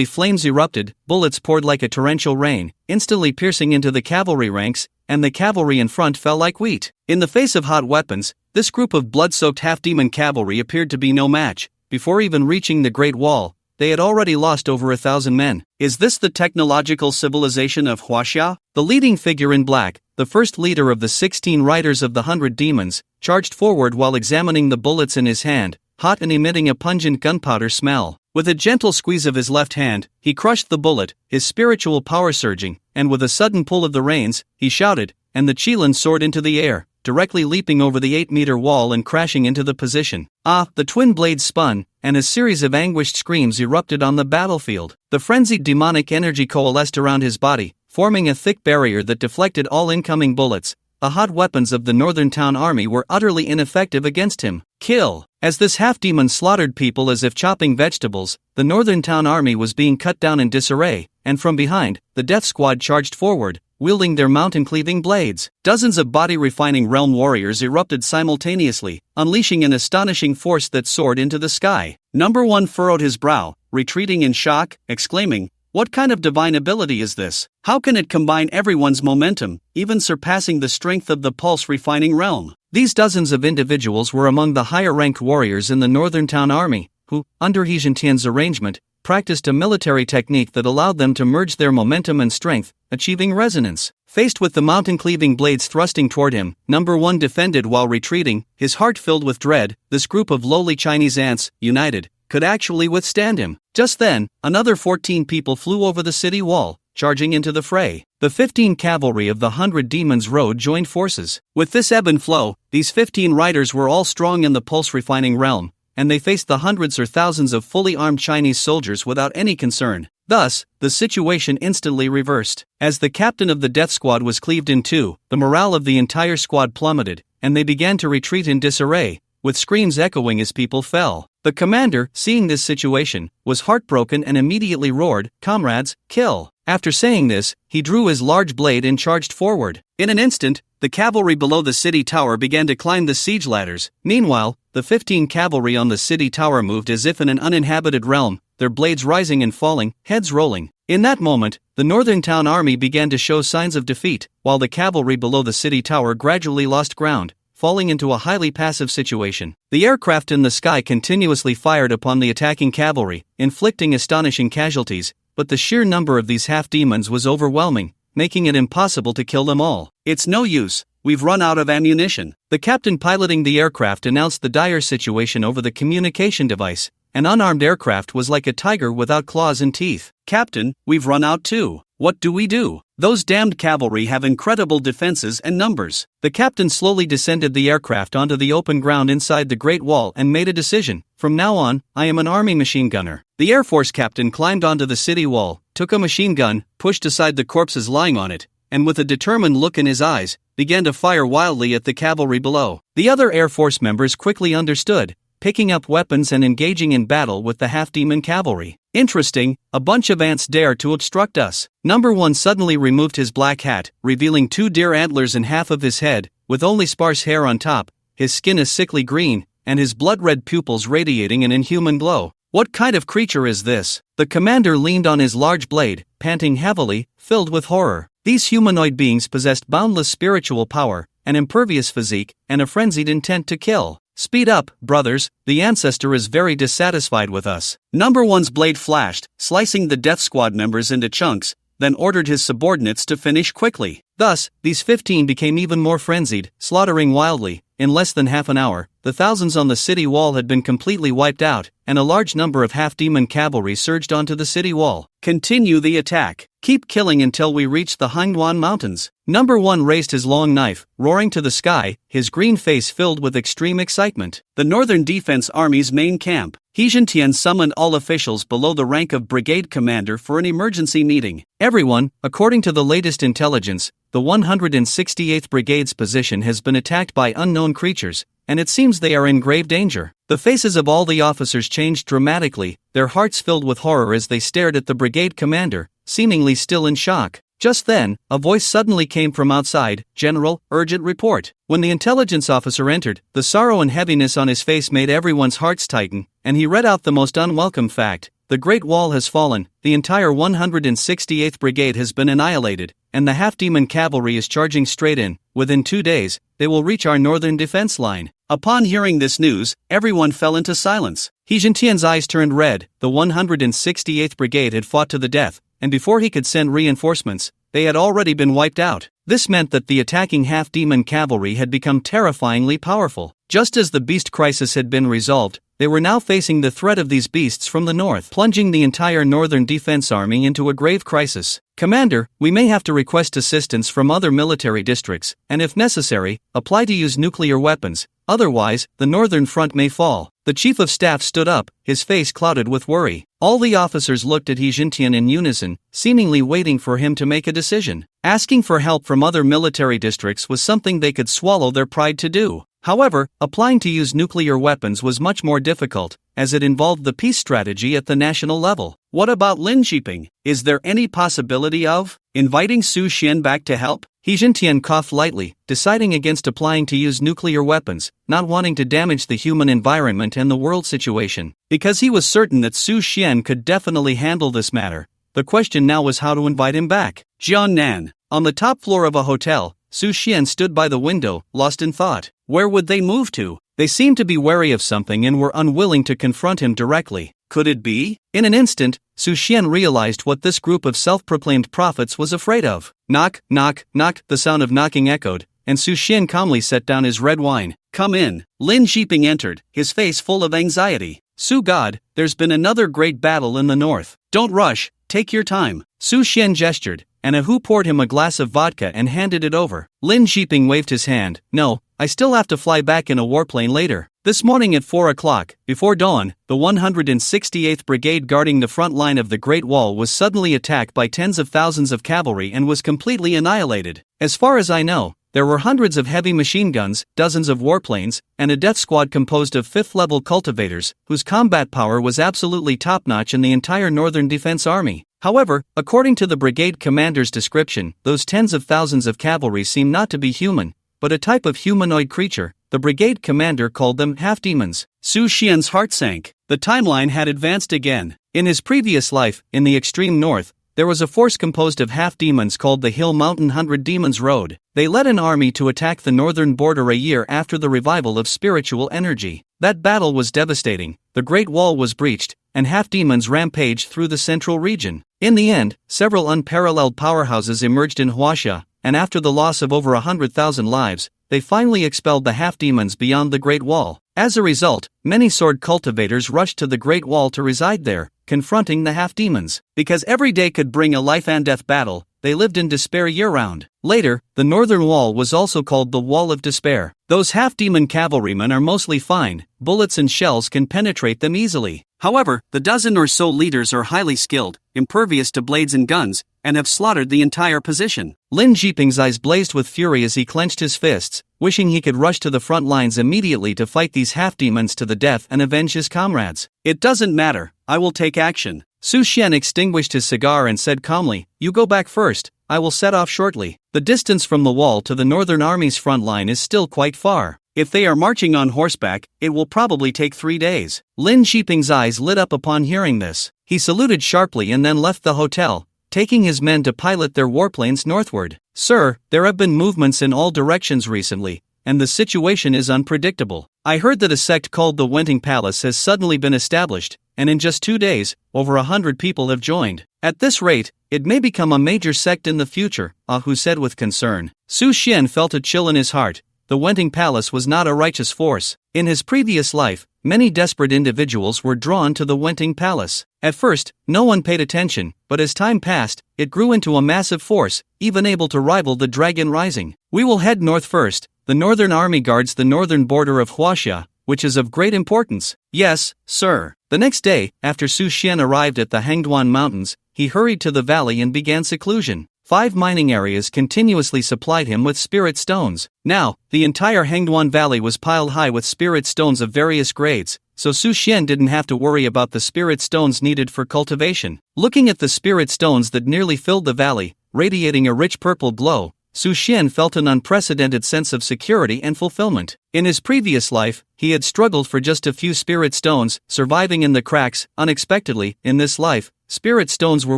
Flames erupted, bullets poured like a torrential rain, instantly piercing into the cavalry ranks, and the cavalry in front fell like wheat. In the face of hot weapons, this group of blood-soaked half-demon cavalry appeared to be no match. Before even reaching the Great Wall, they had already lost over 1,000 men. Is this the technological civilization of Huaxia? The leading figure in black, the first leader of the 16 riders of the 100 demons, charged forward while examining the bullets in his hand, hot and emitting a pungent gunpowder smell. With a gentle squeeze of his left hand, he crushed the bullet, his spiritual power surging, and with a sudden pull of the reins, he shouted, and the Chilan soared into the air, directly leaping over the 8-meter wall and crashing into the position. The twin blades spun, and a series of anguished screams erupted on the battlefield. The frenzied demonic energy coalesced around his body, forming a thick barrier that deflected all incoming bullets. The hot weapons of the Northern Town Army were utterly ineffective against him. Kill! As this half-demon slaughtered people as if chopping vegetables, the Northern Town Army was being cut down in disarray, and from behind, the Death Squad charged forward, wielding their mountain-cleaving blades. Dozens of body-refining realm warriors erupted simultaneously, unleashing an astonishing force that soared into the sky. Number 1 furrowed his brow, retreating in shock, exclaiming, What kind of divine ability is this? How can it combine everyone's momentum, even surpassing the strength of the pulse-refining realm? These dozens of individuals were among the higher-ranked warriors in the Northern Town Army, who, under He Jintian's arrangement, practiced a military technique that allowed them to merge their momentum and strength, achieving resonance. Faced with the mountain-cleaving blades thrusting toward him, Number 1 defended while retreating, his heart filled with dread. This group of lowly Chinese ants, united, could actually withstand him. Just then, another 14 people flew over the city wall, charging into the fray. The 15 cavalry of the 100 Demons Road joined forces. With this ebb and flow, these 15 riders were all strong in the pulse-refining realm, and they faced the hundreds or thousands of fully armed Chinese soldiers without any concern. Thus, the situation instantly reversed. As the captain of the death squad was cleaved in two, the morale of the entire squad plummeted, and they began to retreat in disarray, with screams echoing as people fell. The commander, seeing this situation, was heartbroken and immediately roared, "Comrades, kill!" After saying this, he drew his large blade and charged forward. In an instant, the cavalry below the city tower began to climb the siege ladders. Meanwhile, the 15 cavalry on the city tower moved as if in an uninhabited realm, their blades rising and falling, heads rolling. In that moment, the Northern Town Army began to show signs of defeat, while the cavalry below the city tower gradually lost ground, falling into a highly passive situation. The aircraft in the sky continuously fired upon the attacking cavalry, inflicting astonishing casualties, but the sheer number of these half-demons was overwhelming, making it impossible to kill them all. "It's no use, we've run out of ammunition." The captain piloting the aircraft announced the dire situation over the communication device. An unarmed aircraft was like a tiger without claws and teeth. "Captain, we've run out too. What do we do? Those damned cavalry have incredible defenses and numbers." The captain slowly descended the aircraft onto the open ground inside the Great Wall and made a decision. "From now on, I am an army machine gunner." The Air Force captain climbed onto the city wall, took a machine gun, pushed aside the corpses lying on it, and with a determined look in his eyes, began to fire wildly at the cavalry below. The other Air Force members quickly understood, picking up weapons and engaging in battle with the half-demon cavalry. "Interesting, a bunch of ants dare to obstruct us." Number 1 suddenly removed his black hat, revealing 2 deer antlers and half of his head, with only sparse hair on top, his skin a sickly green, and his blood-red pupils radiating an inhuman glow. "What kind of creature is this?" The commander leaned on his large blade, panting heavily, filled with horror. These humanoid beings possessed boundless spiritual power, an impervious physique, and a frenzied intent to kill. "Speed up, brothers, the ancestor is very dissatisfied with us." Number 1's blade flashed, slicing the death squad members into chunks, then ordered his subordinates to finish quickly. Thus, these 15 became even more frenzied, slaughtering wildly. In less than half an hour, the thousands on the city wall had been completely wiped out, and a large number of half-demon cavalry surged onto the city wall. "Continue the attack. Keep killing until we reach the Hangduan Mountains." Number 1 raised his long knife, roaring to the sky, his green face filled with extreme excitement. The Northern Defense Army's main camp. He Jintian summoned all officials below the rank of brigade commander for an emergency meeting. "Everyone, according to the latest intelligence, the 168th Brigade's position has been attacked by unknown creatures, and it seems they are in grave danger." The faces of all the officers changed dramatically, their hearts filled with horror as they stared at the brigade commander, seemingly still in shock. Just then, a voice suddenly came from outside. "General, urgent report." When the intelligence officer entered, the sorrow and heaviness on his face made everyone's hearts tighten, and he read out the most unwelcome fact. "The Great Wall has fallen, the entire 168th Brigade has been annihilated, and the half-demon cavalry is charging straight in. Within 2 days, they will reach our northern defense line." Upon hearing this news, everyone fell into silence. He Jintian's eyes turned red. The 168th Brigade had fought to the death, and before he could send reinforcements, they had already been wiped out. This meant that the attacking half-demon cavalry had become terrifyingly powerful. Just as the beast crisis had been resolved, they were now facing the threat of these beasts from the north, plunging the entire Northern Defense Army into a grave crisis. "Commander, we may have to request assistance from other military districts, and if necessary, apply to use nuclear weapons. Otherwise, the Northern Front may fall." The Chief of Staff stood up, his face clouded with worry. All the officers looked at He Jintian in unison, seemingly waiting for him to make a decision. Asking for help from other military districts was something they could swallow their pride to do. However, applying to use nuclear weapons was much more difficult, as it involved the peace strategy at the national level. What about Lin Jiping? Is there any possibility of inviting Su Xian back to help? He Jintian coughed lightly, deciding against applying to use nuclear weapons, not wanting to damage the human environment and the world situation. Because he was certain that Su Xian could definitely handle this matter, The question now was how to invite him back. Jiannan. On the top floor of a hotel, Su Xian stood by the window, lost in thought. Where would they move to? They seemed to be wary of something and were unwilling to confront him directly. Could it be? In an instant, Su Xian realized what this group of self-proclaimed prophets was afraid of. Knock, knock, knock, the sound of knocking echoed, and Su Xian calmly set down his red wine. Come in. Lin Jiping entered, his face full of anxiety. Su God, there's been another great battle in the north. Don't rush, take your time. Su Xian gestured, and a Hu poured him a glass of vodka and handed it over. Lin Jiping waved his hand. No, I still have to fly back in a warplane later. This morning at 4 o'clock, before dawn, the 168th Brigade guarding the front line of the Great Wall was suddenly attacked by tens of thousands of cavalry and was completely annihilated. As far as I know, there were hundreds of heavy machine guns, dozens of warplanes, and a death squad composed of 5th-level cultivators, whose combat power was absolutely top-notch in the entire Northern Defense Army. However, according to the brigade commander's description, those tens of thousands of cavalry seem not to be human, but a type of humanoid creature. The brigade commander called them half-demons. Su Xian's heart sank. The timeline had advanced again. In his previous life, in the extreme north, there was a force composed of half-demons called the Hill Mountain 100 Demons Road. They led an army to attack the northern border a year after the revival of spiritual energy. That battle was devastating. The Great Wall was breached, and half-demons rampaged through the central region. In the end, several unparalleled powerhouses emerged in Huaxia, and after the loss of over 100,000 lives, they finally expelled the half-demons beyond the Great Wall. As a result, many sword cultivators rushed to the Great Wall to reside there, confronting the half-demons. Because every day could bring a life-and-death battle, they lived in despair year-round. Later, the Northern Wall was also called the Wall of Despair. Those half-demon cavalrymen are mostly fine, bullets and shells can penetrate them easily. However, the dozen or so leaders are highly skilled, impervious to blades and guns, and have slaughtered the entire position. Lin Jiping's eyes blazed with fury as he clenched his fists, wishing he could rush to the front lines immediately to fight these half-demons to the death and avenge his comrades. It doesn't matter, I will take action. Su Xian extinguished his cigar and said calmly, You go back first, I will set off shortly. The distance from the wall to the Northern Army's front line is still quite far. If they are marching on horseback, it will probably take 3 days. Lin Jiping's eyes lit up upon hearing this. He saluted sharply and then left the hotel, taking his men to pilot their warplanes northward. Sir, there have been movements in all directions recently, and the situation is unpredictable. I heard that a sect called the Wenting Palace has suddenly been established, and in just 2 days, over 100 people have joined. At this rate, it may become a major sect in the future, Ah Hu said with concern. Su Xian felt a chill in his heart. The Wenting Palace was not a righteous force. In his previous life, many desperate individuals were drawn to the Wenting Palace. At first, no one paid attention, but as time passed, it grew into a massive force, even able to rival the Dragon Rising. We will head north first. The Northern Army guards the northern border of Huaxia, which is of great importance. Yes, sir. The next day, after Su Xian arrived at the Hangduan Mountains, he hurried to the valley and began seclusion. 5 mining areas continuously supplied him with spirit stones. Now, the entire Hangduan Valley was piled high with spirit stones of various grades, so Su Xian didn't have to worry about the spirit stones needed for cultivation. Looking at the spirit stones that nearly filled the valley, radiating a rich purple glow, Su Xian felt an unprecedented sense of security and fulfillment. In his previous life, he had struggled for just a few spirit stones, surviving in the cracks. Unexpectedly, in this life, spirit stones were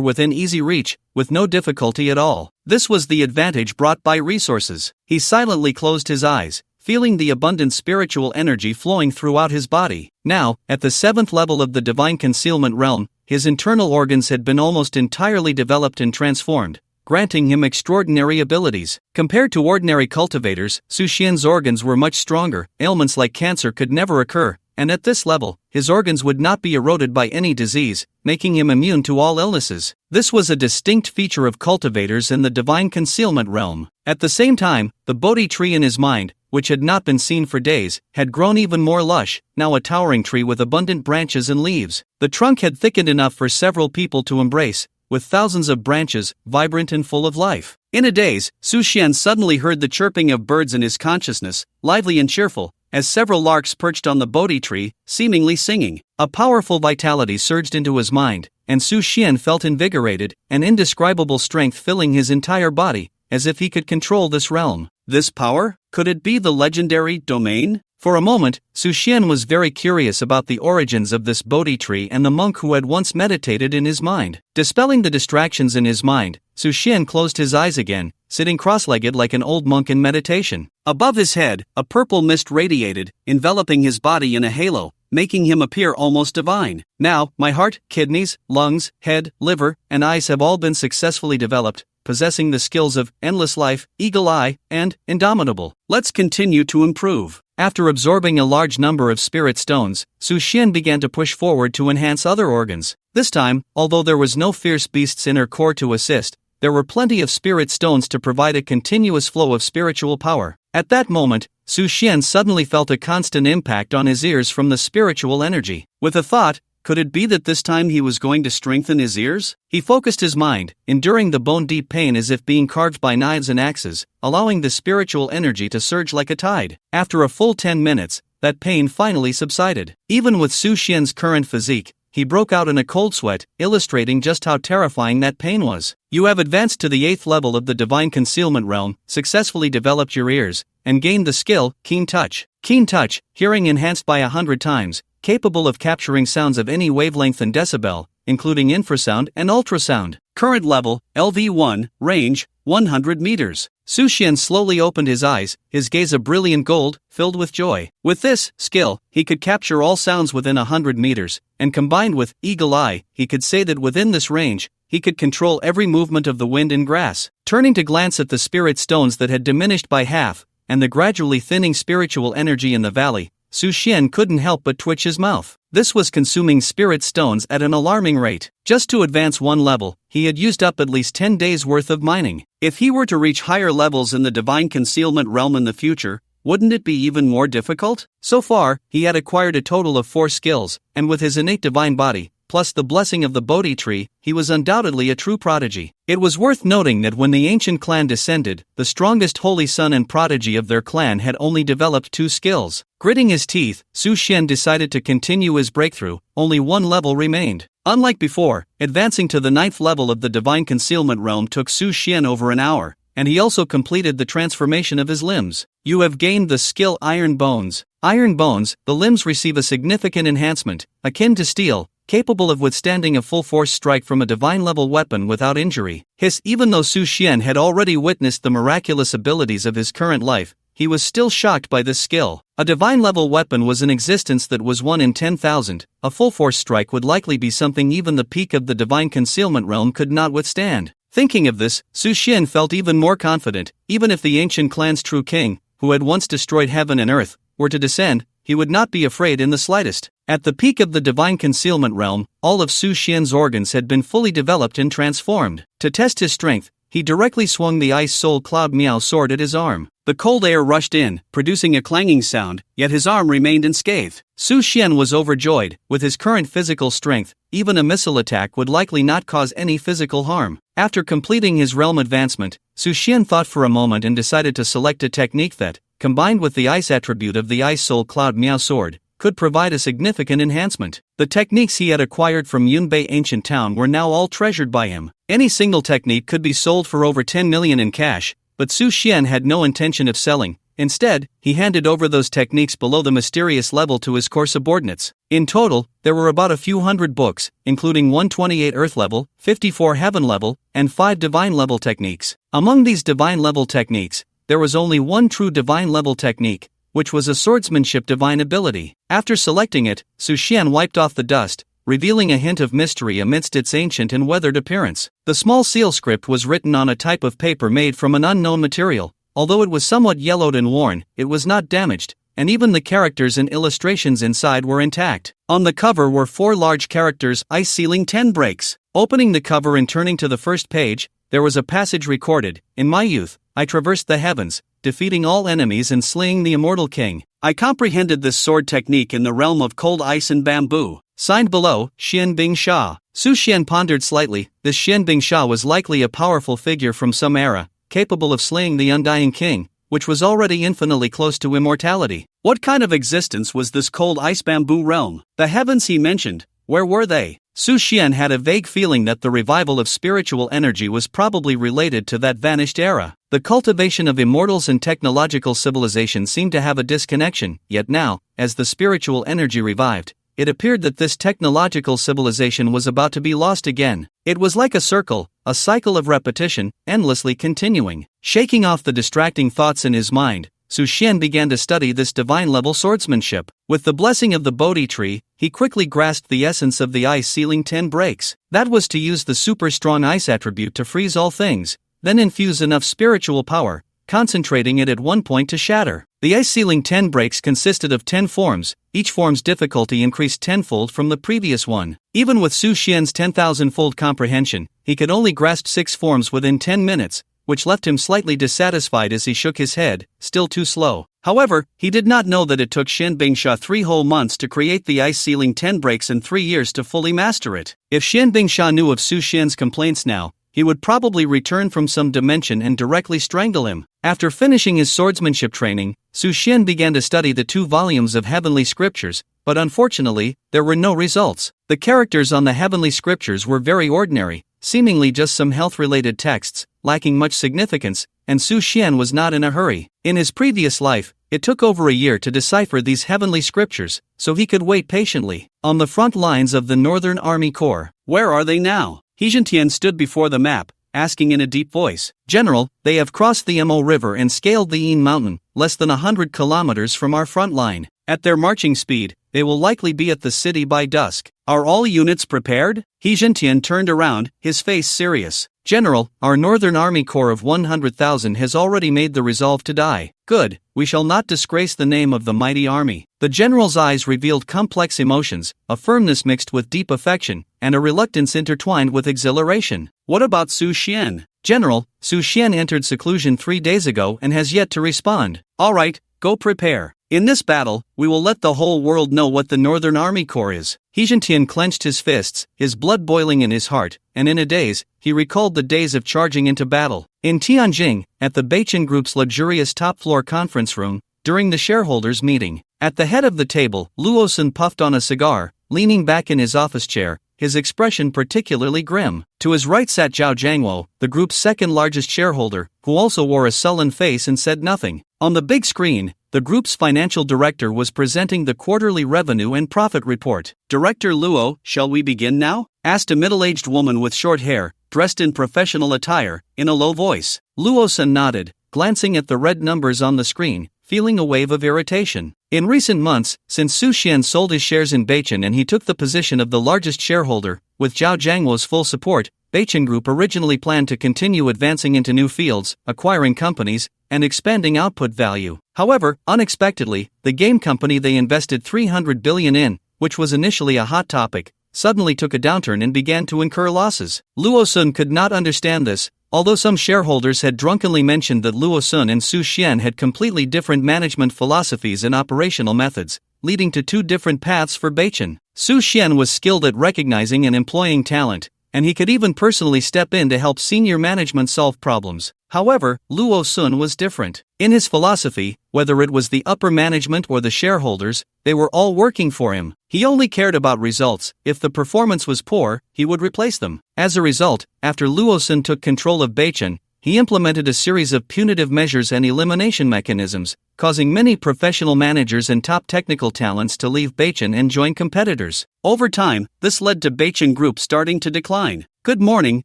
within easy reach, with no difficulty at all. This was the advantage brought by resources. He silently closed his eyes, feeling the abundant spiritual energy flowing throughout his body. Now, at the 7th level of the divine concealment realm, his internal organs had been almost entirely developed and transformed, granting him extraordinary abilities. Compared to ordinary cultivators, Su Xian's organs were much stronger. Ailments like cancer could never occur, and at this level, his organs would not be eroded by any disease, making him immune to all illnesses. This was a distinct feature of cultivators in the divine concealment realm. At the same time, the bodhi tree in his mind, which had not been seen for days, had grown even more lush, now a towering tree with abundant branches and leaves. The trunk had thickened enough for several people to embrace, with thousands of branches, vibrant and full of life. In a daze, Su Xian suddenly heard the chirping of birds in his consciousness, lively and cheerful, as several larks perched on the bodhi tree, seemingly singing. A powerful vitality surged into his mind, and Su Xian felt invigorated, an indescribable strength filling his entire body, as if he could control this realm. This power? Could it be the legendary domain? For a moment, Su Xian was very curious about the origins of this bodhi tree and the monk who had once meditated in his mind. Dispelling the distractions in his mind, Su Xian closed his eyes again, sitting cross-legged like an old monk in meditation. Above his head, a purple mist radiated, enveloping his body in a halo, making him appear almost divine. Now, my heart, kidneys, lungs, head, liver, and eyes have all been successfully developed, possessing the skills of endless life, eagle eye, and indomitable. Let's continue to improve. After absorbing a large number of spirit stones, Su Xian began to push forward to enhance other organs. This time, although there was no fierce beast's inner core to assist, there were plenty of spirit stones to provide a continuous flow of spiritual power. At that moment, Su Xian suddenly felt a constant impact on his ears from the spiritual energy. With a thought, could it be that this time he was going to strengthen his ears? He focused his mind, enduring the bone-deep pain as if being carved by knives and axes, allowing the spiritual energy to surge like a tide. After a full 10 minutes, that pain finally subsided. Even with Su Xian's current physique, he broke out in a cold sweat, illustrating just how terrifying that pain was. You have advanced to the 8th level of the Divine Concealment Realm, successfully developed your ears, and gained the skill, Keen Touch. Keen Touch, hearing enhanced by 100 times, capable of capturing sounds of any wavelength and decibel, including infrasound and ultrasound. Current level, LV1, range, 100 meters. Su Xian slowly opened his eyes, his gaze a brilliant gold, filled with joy. With this skill, he could capture all sounds within 100 meters, and combined with Eagle Eye, he could say that within this range, he could control every movement of the wind and grass. Turning to glance at the spirit stones that had diminished by half, and the gradually thinning spiritual energy in the valley, Su Xian couldn't help but twitch his mouth. This was consuming spirit stones at an alarming rate. Just to advance one level, he had used up at least 10 days' worth of mining. If he were to reach higher levels in the Divine Concealment Realm in the future, wouldn't it be even more difficult? So far, he had acquired a total of 4 skills, and with his innate divine body, plus the blessing of the Bodhi tree, he was undoubtedly a true prodigy. It was worth noting that when the ancient clan descended, the strongest holy son and prodigy of their clan had only developed 2 skills. Gritting his teeth, Su Xian decided to continue his breakthrough. Only 1 level remained. Unlike before, advancing to the 9th level of the Divine Concealment Realm took Su Xian over an hour, and he also completed the transformation of his limbs. You have gained the skill Iron Bones. Iron Bones, the limbs receive a significant enhancement, akin to steel, capable of withstanding a full-force strike from a divine-level weapon without injury. Even though Su Xian had already witnessed the miraculous abilities of his current life, he was still shocked by this skill. A divine-level weapon was in existence that was 1 in 10,000. A full-force strike would likely be something even the peak of the Divine Concealment Realm could not withstand. Thinking of this, Su Xian felt even more confident. Even if the ancient clan's true king, who had once destroyed heaven and earth, were to descend, he would not be afraid in the slightest. At the peak of the Divine Concealment Realm, all of Su Xian's organs had been fully developed and transformed. To test his strength, he directly swung the Ice Soul Cloud Meow sword at his arm. The cold air rushed in, producing a clanging sound, yet his arm remained unscathed. Su Xian was overjoyed. With his current physical strength, even a missile attack would likely not cause any physical harm. After completing his realm advancement, Su Xian thought for a moment and decided to select a technique that, combined with the ice attribute of the Ice Soul Cloud Meow sword, could provide a significant enhancement. The techniques he had acquired from Yunbei Ancient Town were now all treasured by him. Any single technique could be sold for over 10 million in cash, but Su Xian had no intention of selling. Instead, he handed over those techniques below the mysterious level to his core subordinates. In total, there were about a few hundred books, including 128 Earth level, 54 Heaven level, and 5 Divine level techniques. Among these Divine level techniques, there was only one true Divine level technique, which was a swordsmanship divine ability. After selecting it, Su Xian wiped off the dust, revealing a hint of mystery amidst its ancient and weathered appearance. The small seal script was written on a type of paper made from an unknown material. Although it was somewhat yellowed and worn, it was not damaged, and even the characters and illustrations inside were intact. On the cover were 4 large characters: Ice Ceiling 10 breaks. Opening the cover and turning to the first page, there was a passage recorded: "In my youth, I traversed the heavens, defeating all enemies and slaying the immortal king. I comprehended this sword technique in the realm of cold ice and bamboo." Signed below, Xian Bing Sha. Su Xian pondered slightly. This Xian Bing Sha was likely a powerful figure from some era, capable of slaying the undying king, which was already infinitely close to immortality. What kind of existence was this cold ice bamboo realm? The heavens he mentioned, where were they? Su Xian had a vague feeling that the revival of spiritual energy was probably related to that vanished era. The cultivation of immortals and technological civilization seemed to have a disconnection, yet now, as the spiritual energy revived, it appeared that this technological civilization was about to be lost again. It was like a circle, a cycle of repetition, endlessly continuing. Shaking off the distracting thoughts in his mind, Su Xian began to study this divine-level swordsmanship. With the blessing of the bodhi tree, he quickly grasped the essence of the ice sealing 10 breaks. That was to use the super-strong ice attribute to freeze all things, then infuse enough spiritual power, concentrating it at one point to shatter. The ice sealing 10 breaks consisted of 10 forms, each form's difficulty increased tenfold from the previous one. Even with Su Xian's 10,000-fold comprehension, he could only grasp 6 forms within 10 minutes, which left him slightly dissatisfied as he shook his head, still too slow. However, he did not know that it took Xian Bingsha 3 whole months to create the ice sealing 10 breaks and 3 years to fully master it. If Xian Bingsha knew of Su Xian's complaints now, he would probably return from some dimension and directly strangle him. After finishing his swordsmanship training, Su Xian began to study the 2 volumes of heavenly scriptures, but unfortunately, there were no results. The characters on the heavenly scriptures were very ordinary, seemingly just some health-related texts, lacking much significance, and Su Xian was not in a hurry. In his previous life, it took over a year to decipher these heavenly scriptures, so he could wait patiently. On the front lines of the Northern Army Corps. Where are they now? He Zhentian stood before the map, asking in a deep voice. General, they have crossed the Mo River and scaled the Yin Mountain, less than 100 kilometers from our front line. At their marching speed, they will likely be at the city by dusk. Are all units prepared? He Zhentian turned around, his face serious. General, our Northern Army Corps of 100,000 has already made the resolve to die. Good, we shall not disgrace the name of the mighty army. The general's eyes revealed complex emotions, a firmness mixed with deep affection, and a reluctance intertwined with exhilaration. What about Su Xian? General, Su Xian entered seclusion 3 days ago and has yet to respond. All right, go prepare. In this battle, we will let the whole world know what the Northern Army Corps is. He Zhentian clenched his fists, his blood boiling in his heart, and in a daze, he recalled the days of charging into battle. In Tianjing, at the Beichen Group's luxurious top-floor conference room, during the shareholders' meeting, at the head of the table, Luosun puffed on a cigar, leaning back in his office chair, his expression particularly grim. To his right sat Zhao Jiangwo, the group's second-largest shareholder, who also wore a sullen face and said nothing. On the big screen, the group's financial director was presenting the quarterly revenue and profit report. Director Luo, shall we begin now? Asked a middle-aged woman with short hair, dressed in professional attire, in a low voice. Luosun nodded, glancing at the red numbers on the screen, feeling a wave of irritation. In recent months, since Su Xian sold his shares in Beichen and he took the position of the largest shareholder, with Zhao Jiangwo's full support, Beichen Group originally planned to continue advancing into new fields, acquiring companies, and expanding output value. However, unexpectedly, the game company they invested 300 billion in, which was initially a hot topic, suddenly took a downturn and began to incur losses. Luosun could not understand this, although some shareholders had drunkenly mentioned that Luosun and Su Xian had completely different management philosophies and operational methods, leading to 2 different paths for Beichen. Su Xian was skilled at recognizing and employing talent, and he could even personally step in to help senior management solve problems. However, Luosun was different. In his philosophy, whether it was the upper management or the shareholders, they were all working for him. He only cared about results. If the performance was poor, he would replace them. As a result, after Luosun took control of Beichen, he implemented a series of punitive measures and elimination mechanisms, causing many professional managers and top technical talents to leave Beichen and join competitors. Over time, this led to Beichen Group starting to decline. Good morning,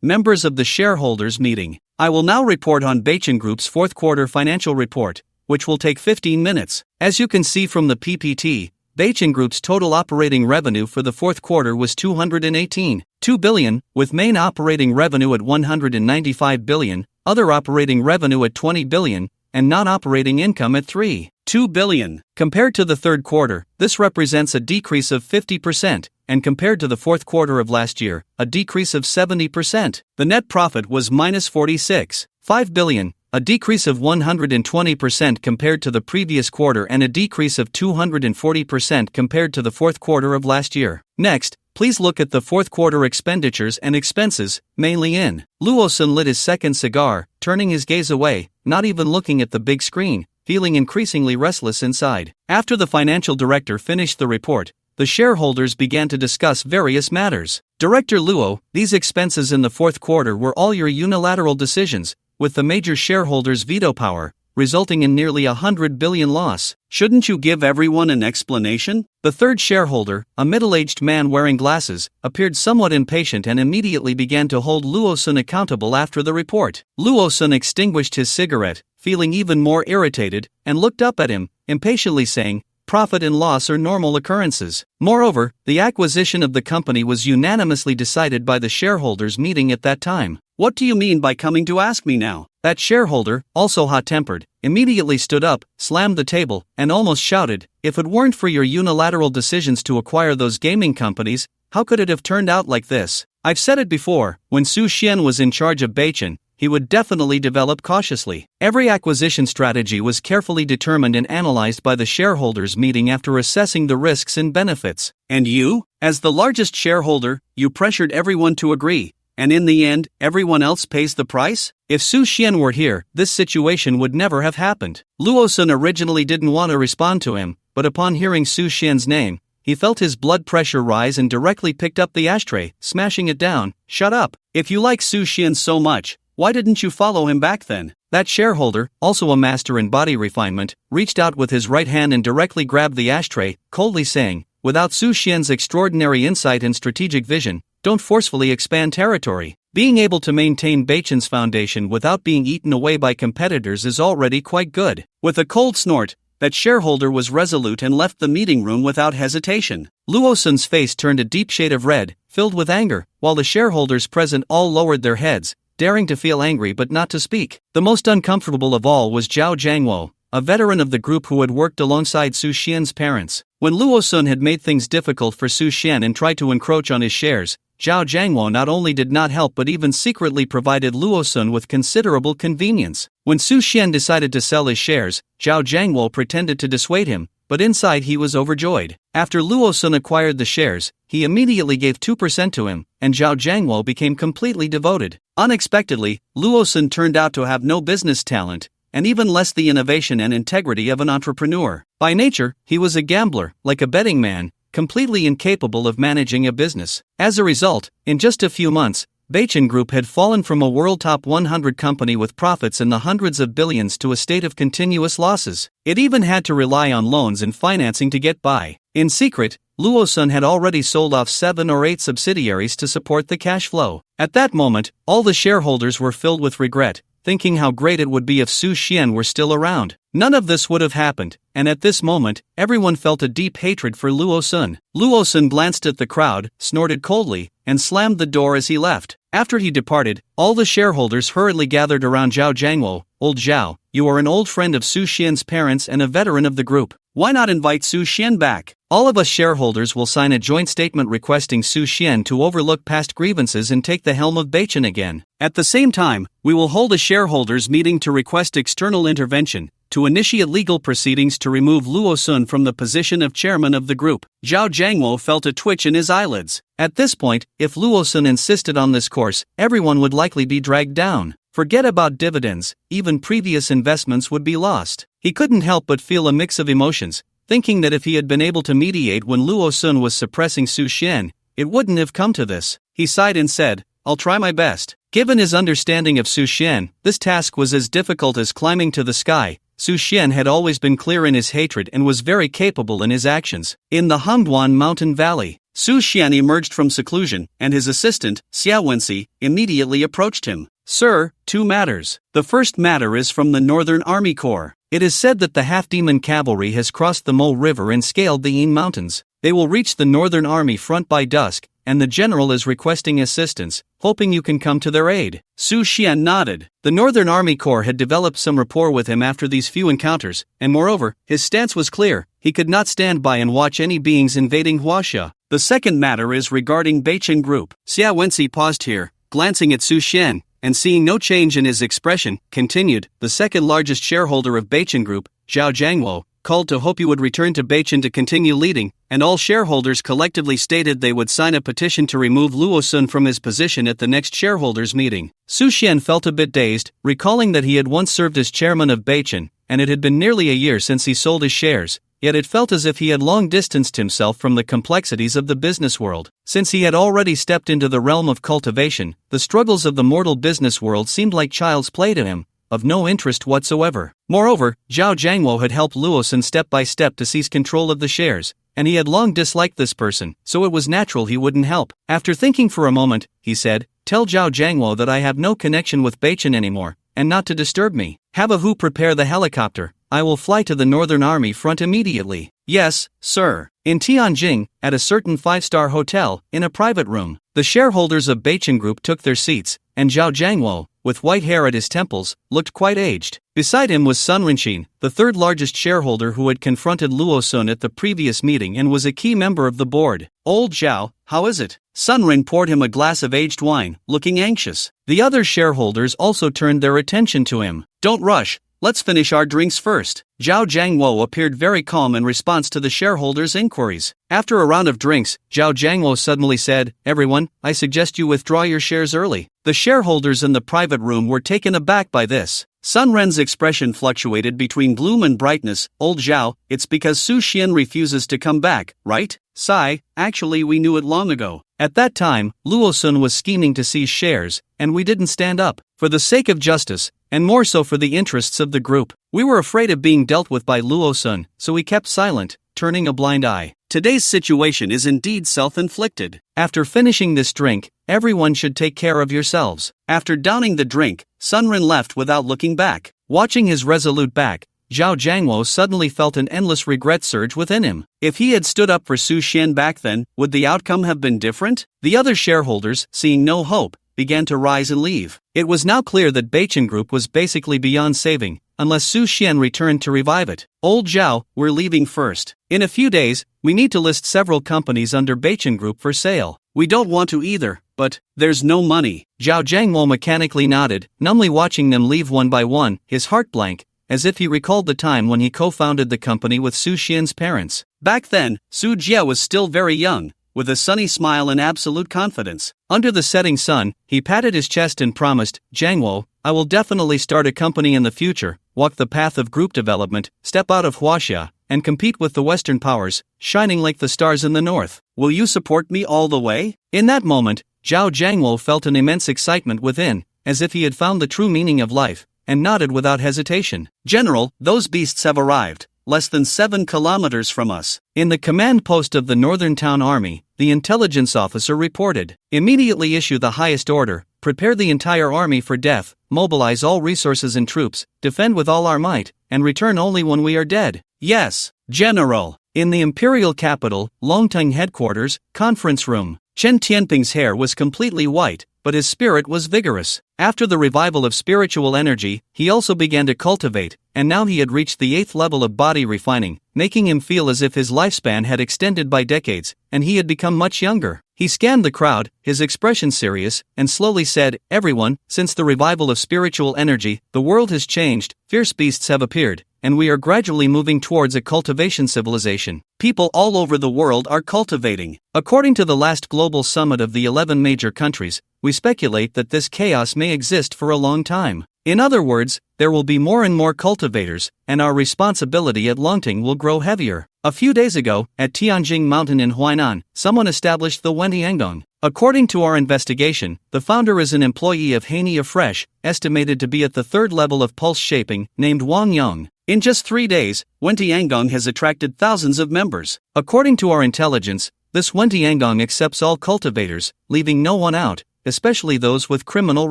members of the shareholders meeting. I will now report on Beichen Group's 4th quarter financial report, which will take 15 minutes. As you can see from the PPT, Beichen Group's total operating revenue for the 4th quarter was 218.2 billion, with main operating revenue at 195 billion, other operating revenue at 20 billion, and non-operating income at 3.2 billion. Compared to the 3rd quarter, this represents a decrease of 50%, and compared to the 4th quarter of last year, a decrease of 70%. The net profit was minus 46.5 billion, a decrease of 120% compared to the previous quarter and a decrease of 240% compared to the 4th quarter of last year. Next, please look at the 4th quarter expenditures and expenses, mainly in. Luosun lit his second cigar, turning his gaze away, not even looking at the big screen, feeling increasingly restless inside. After the financial director finished the report, the shareholders began to discuss various matters. Director Luo, these expenses in the fourth quarter were all your unilateral decisions, with the major shareholders' veto power, resulting in nearly 100 billion loss. Shouldn't you give everyone an explanation? The third shareholder, a middle-aged man wearing glasses, appeared somewhat impatient and immediately began to hold Luo-sun accountable after the report. Luo-sun extinguished his cigarette, feeling even more irritated, and looked up at him, impatiently saying, "Profit and loss are normal occurrences." Moreover, the acquisition of the company was unanimously decided by the shareholders meeting at that time. "What do you mean by coming to ask me now?" That shareholder, also hot-tempered, immediately stood up, slammed the table, and almost shouted, "If it weren't for your unilateral decisions to acquire those gaming companies, how could it have turned out like this? I've said it before, when Su Xian was in charge of Beichin, he would definitely develop cautiously. Every acquisition strategy was carefully determined and analyzed by the shareholders meeting after assessing the risks and benefits. And you, as the largest shareholder, you pressured everyone to agree, and in the end, everyone else pays the price? If Su Xian were here, this situation would never have happened." Luo-sun originally didn't want to respond to him, but upon hearing Su Xian's name, he felt his blood pressure rise and directly picked up the ashtray, smashing it down. "Shut up! If you like Su Xian so much, why didn't you follow him back then?" That shareholder, also a master in body refinement, reached out with his right hand and directly grabbed the ashtray, coldly saying, "Without Su Xian's extraordinary insight and strategic vision, don't forcefully expand territory. Being able to maintain Beichin's foundation without being eaten away by competitors is already quite good." With a cold snort, that shareholder was resolute and left the meeting room without hesitation. Luo-sun's face turned a deep shade of red, filled with anger, while the shareholders present all lowered their heads, daring to feel angry but not to speak. The most uncomfortable of all was Zhao Jiangwo, a veteran of the group who had worked alongside Su Xian's parents. When Luo-sun had made things difficult for Su Xian and tried to encroach on his shares, Zhao Jiangwo not only did not help but even secretly provided Luo-sun with considerable convenience. When Su Xian decided to sell his shares, Zhao Jiangwo pretended to dissuade him, but inside he was overjoyed. After Luo-sun acquired the shares, he immediately gave 2% to him, and Zhao Jiangwo became completely devoted. Unexpectedly, Luo-sun turned out to have no business talent, and even less the innovation and integrity of an entrepreneur. By nature, he was a gambler, like a betting man, completely incapable of managing a business. As a result, in just a few months, Beichin Group had fallen from a world top 100 company with profits in the hundreds of billions to a state of continuous losses. It even had to rely on loans and financing to get by. In secret, Luo-sun had already sold off 7 or 8 subsidiaries to support the cash flow. At that moment, all the shareholders were filled with regret, thinking how great it would be if Su Xian were still around. None of this would have happened, and at this moment, everyone felt a deep hatred for Luo-sun. Luo-sun glanced at the crowd, snorted coldly, and slammed the door as he left. After he departed, all the shareholders hurriedly gathered around Zhao Jiangwo. "Old Zhao, you are an old friend of Su Xian's parents and a veteran of the group. Why not invite Su Xian back? All of us shareholders will sign a joint statement requesting Su Xian to overlook past grievances and take the helm of Beichin again. At the same time, we will hold a shareholders meeting to request external intervention, to initiate legal proceedings to remove Luo-sun from the position of chairman of the group." Zhao Jiangwo felt a twitch in his eyelids. At this point, if Luo-sun insisted on this course, everyone would likely be dragged down. Forget about dividends, even previous investments would be lost. He couldn't help but feel a mix of emotions, thinking that if he had been able to mediate when Luo-sun was suppressing Su Xian, it wouldn't have come to this. He sighed and said, "I'll try my best." Given his understanding of Su Xian, this task was as difficult as climbing to the sky. Su Xian had always been clear in his hatred and was very capable in his actions. In the Hongduan mountain valley, Su Xian emerged from seclusion, and his assistant, Xia Wenxi, immediately approached him. "Sir, 2 matters. The first matter is from the Northern Army Corps. It is said that the half-demon cavalry has crossed the Mo River and scaled the Yin Mountains. They will reach the Northern Army front by dusk, and the general is requesting assistance, hoping you can come to their aid." Su Xian nodded. The Northern Army Corps had developed some rapport with him after these few encounters, and moreover, his stance was clear: he could not stand by and watch any beings invading Huaxia. "The second matter is regarding Beichin Group." Xia Wenxi paused here, glancing at Su Xian, and seeing no change in his expression, continued, "The second largest shareholder of Beichin Group, Zhao Jiangwo, called to hope you would return to Beichin to continue leading, and all shareholders collectively stated they would sign a petition to remove Luo-sun from his position at the next shareholders meeting." Su Xian felt a bit dazed, recalling that he had once served as chairman of Beichin, and it had been nearly a year since he sold his shares, yet it felt as if he had long distanced himself from the complexities of the business world. Since he had already stepped into the realm of cultivation, the struggles of the mortal business world seemed like child's play to him, of no interest whatsoever. Moreover, Zhao Jiangwo had helped Luosun step by step to seize control of the shares, and he had long disliked this person, so it was natural he wouldn't help. After thinking for a moment, he said, "Tell Zhao Jiangwo that I have no connection with Beichen anymore, and not to disturb me. Have a who prepare the helicopter. I will fly to the Northern Army front immediately." "Yes, sir." In Tianjing, at a certain 5-star hotel, in a private room, the shareholders of Beichen Group took their seats, and Zhao Jiangwo, with white hair at his temples, looked quite aged. Beside him was Sun Rinxin, the third largest shareholder who had confronted Luosun at the previous meeting and was a key member of the board. "Old Zhao, how is it?" Sun Rin poured him a glass of aged wine, looking anxious. The other shareholders also turned their attention to him. "Don't rush. Let's finish our drinks first." Zhao Jiangwo appeared very calm in response to the shareholders' inquiries. After a round of drinks, Zhao Jiangwo suddenly said, "Everyone, I suggest you withdraw your shares early." The shareholders in the private room were taken aback by this. Sun Ren's expression fluctuated between gloom and brightness. "Old Zhao, it's because Su Xian refuses to come back, right?" "Sigh, actually we knew it long ago. At that time, Luosun was scheming to seize shares, and we didn't stand up. For the sake of justice, and more so for the interests of the group, we were afraid of being dealt with by Luosun, so we kept silent, turning a blind eye. Today's situation is indeed self-inflicted. After finishing this drink, everyone should take care of yourselves." After downing the drink, Sun Rin left without looking back. Watching his resolute back, Zhao Jiangwo suddenly felt an endless regret surge within him. If he had stood up for Su Xian back then, would the outcome have been different? The other shareholders, seeing no hope, began to rise and leave. It was now clear that Beichen Group was basically beyond saving, unless Su Xian returned to revive it. "Old Zhao, we're leaving first. In a few days, we need to list several companies under Beichen Group for sale." "We don't want to either, but there's no money." Zhao Jiangwo mechanically nodded, numbly watching them leave one by one, his heart blank, as if he recalled the time when he co-founded the company with Su Xian's parents. Back then, Su Jia was still very young, with a sunny smile and absolute confidence. Under the setting sun, he patted his chest and promised, "Jiangwo, I will definitely start a company in the future, walk the path of group development, step out of Huaxia, and compete with the Western powers, shining like the stars in the north. Will you support me all the way?" In that moment, Zhao Jiangwo felt an immense excitement within, as if he had found the true meaning of life, and nodded without hesitation. "General, those beasts have arrived, less than 7 kilometers from us." In the command post of the Northern Town Army, the intelligence officer reported, "Immediately issue the highest order, prepare the entire army for death, mobilize all resources and troops, defend with all our might, and return only when we are dead." "Yes, General." In the imperial capital, Longteng headquarters, conference room, Chen Tianping's hair was completely white, but his spirit was vigorous. After the revival of spiritual energy, he also began to cultivate, and now he had reached the 8th level of body refining, making him feel as if his lifespan had extended by decades, and he had become much younger. He scanned the crowd, his expression serious, and slowly said, "Everyone, since the revival of spiritual energy, the world has changed, fierce beasts have appeared, and we are gradually moving towards a cultivation civilization. People all over the world are cultivating. According to the last global summit of the 11 major countries, we speculate that this chaos may exist for a long time. In other words, there will be more and more cultivators, and our responsibility at Longting will grow heavier." A few days ago, at Tianjing Mountain in Huainan, someone established the Wentiangdong. According to our investigation, the founder is an employee of Haney Fresh, estimated to be at the 3rd level of pulse shaping, named Wang Yong. In just 3 days, Wentiangdong has attracted thousands of members. According to our intelligence, this Wentiangdong accepts all cultivators, leaving no one out, especially those with criminal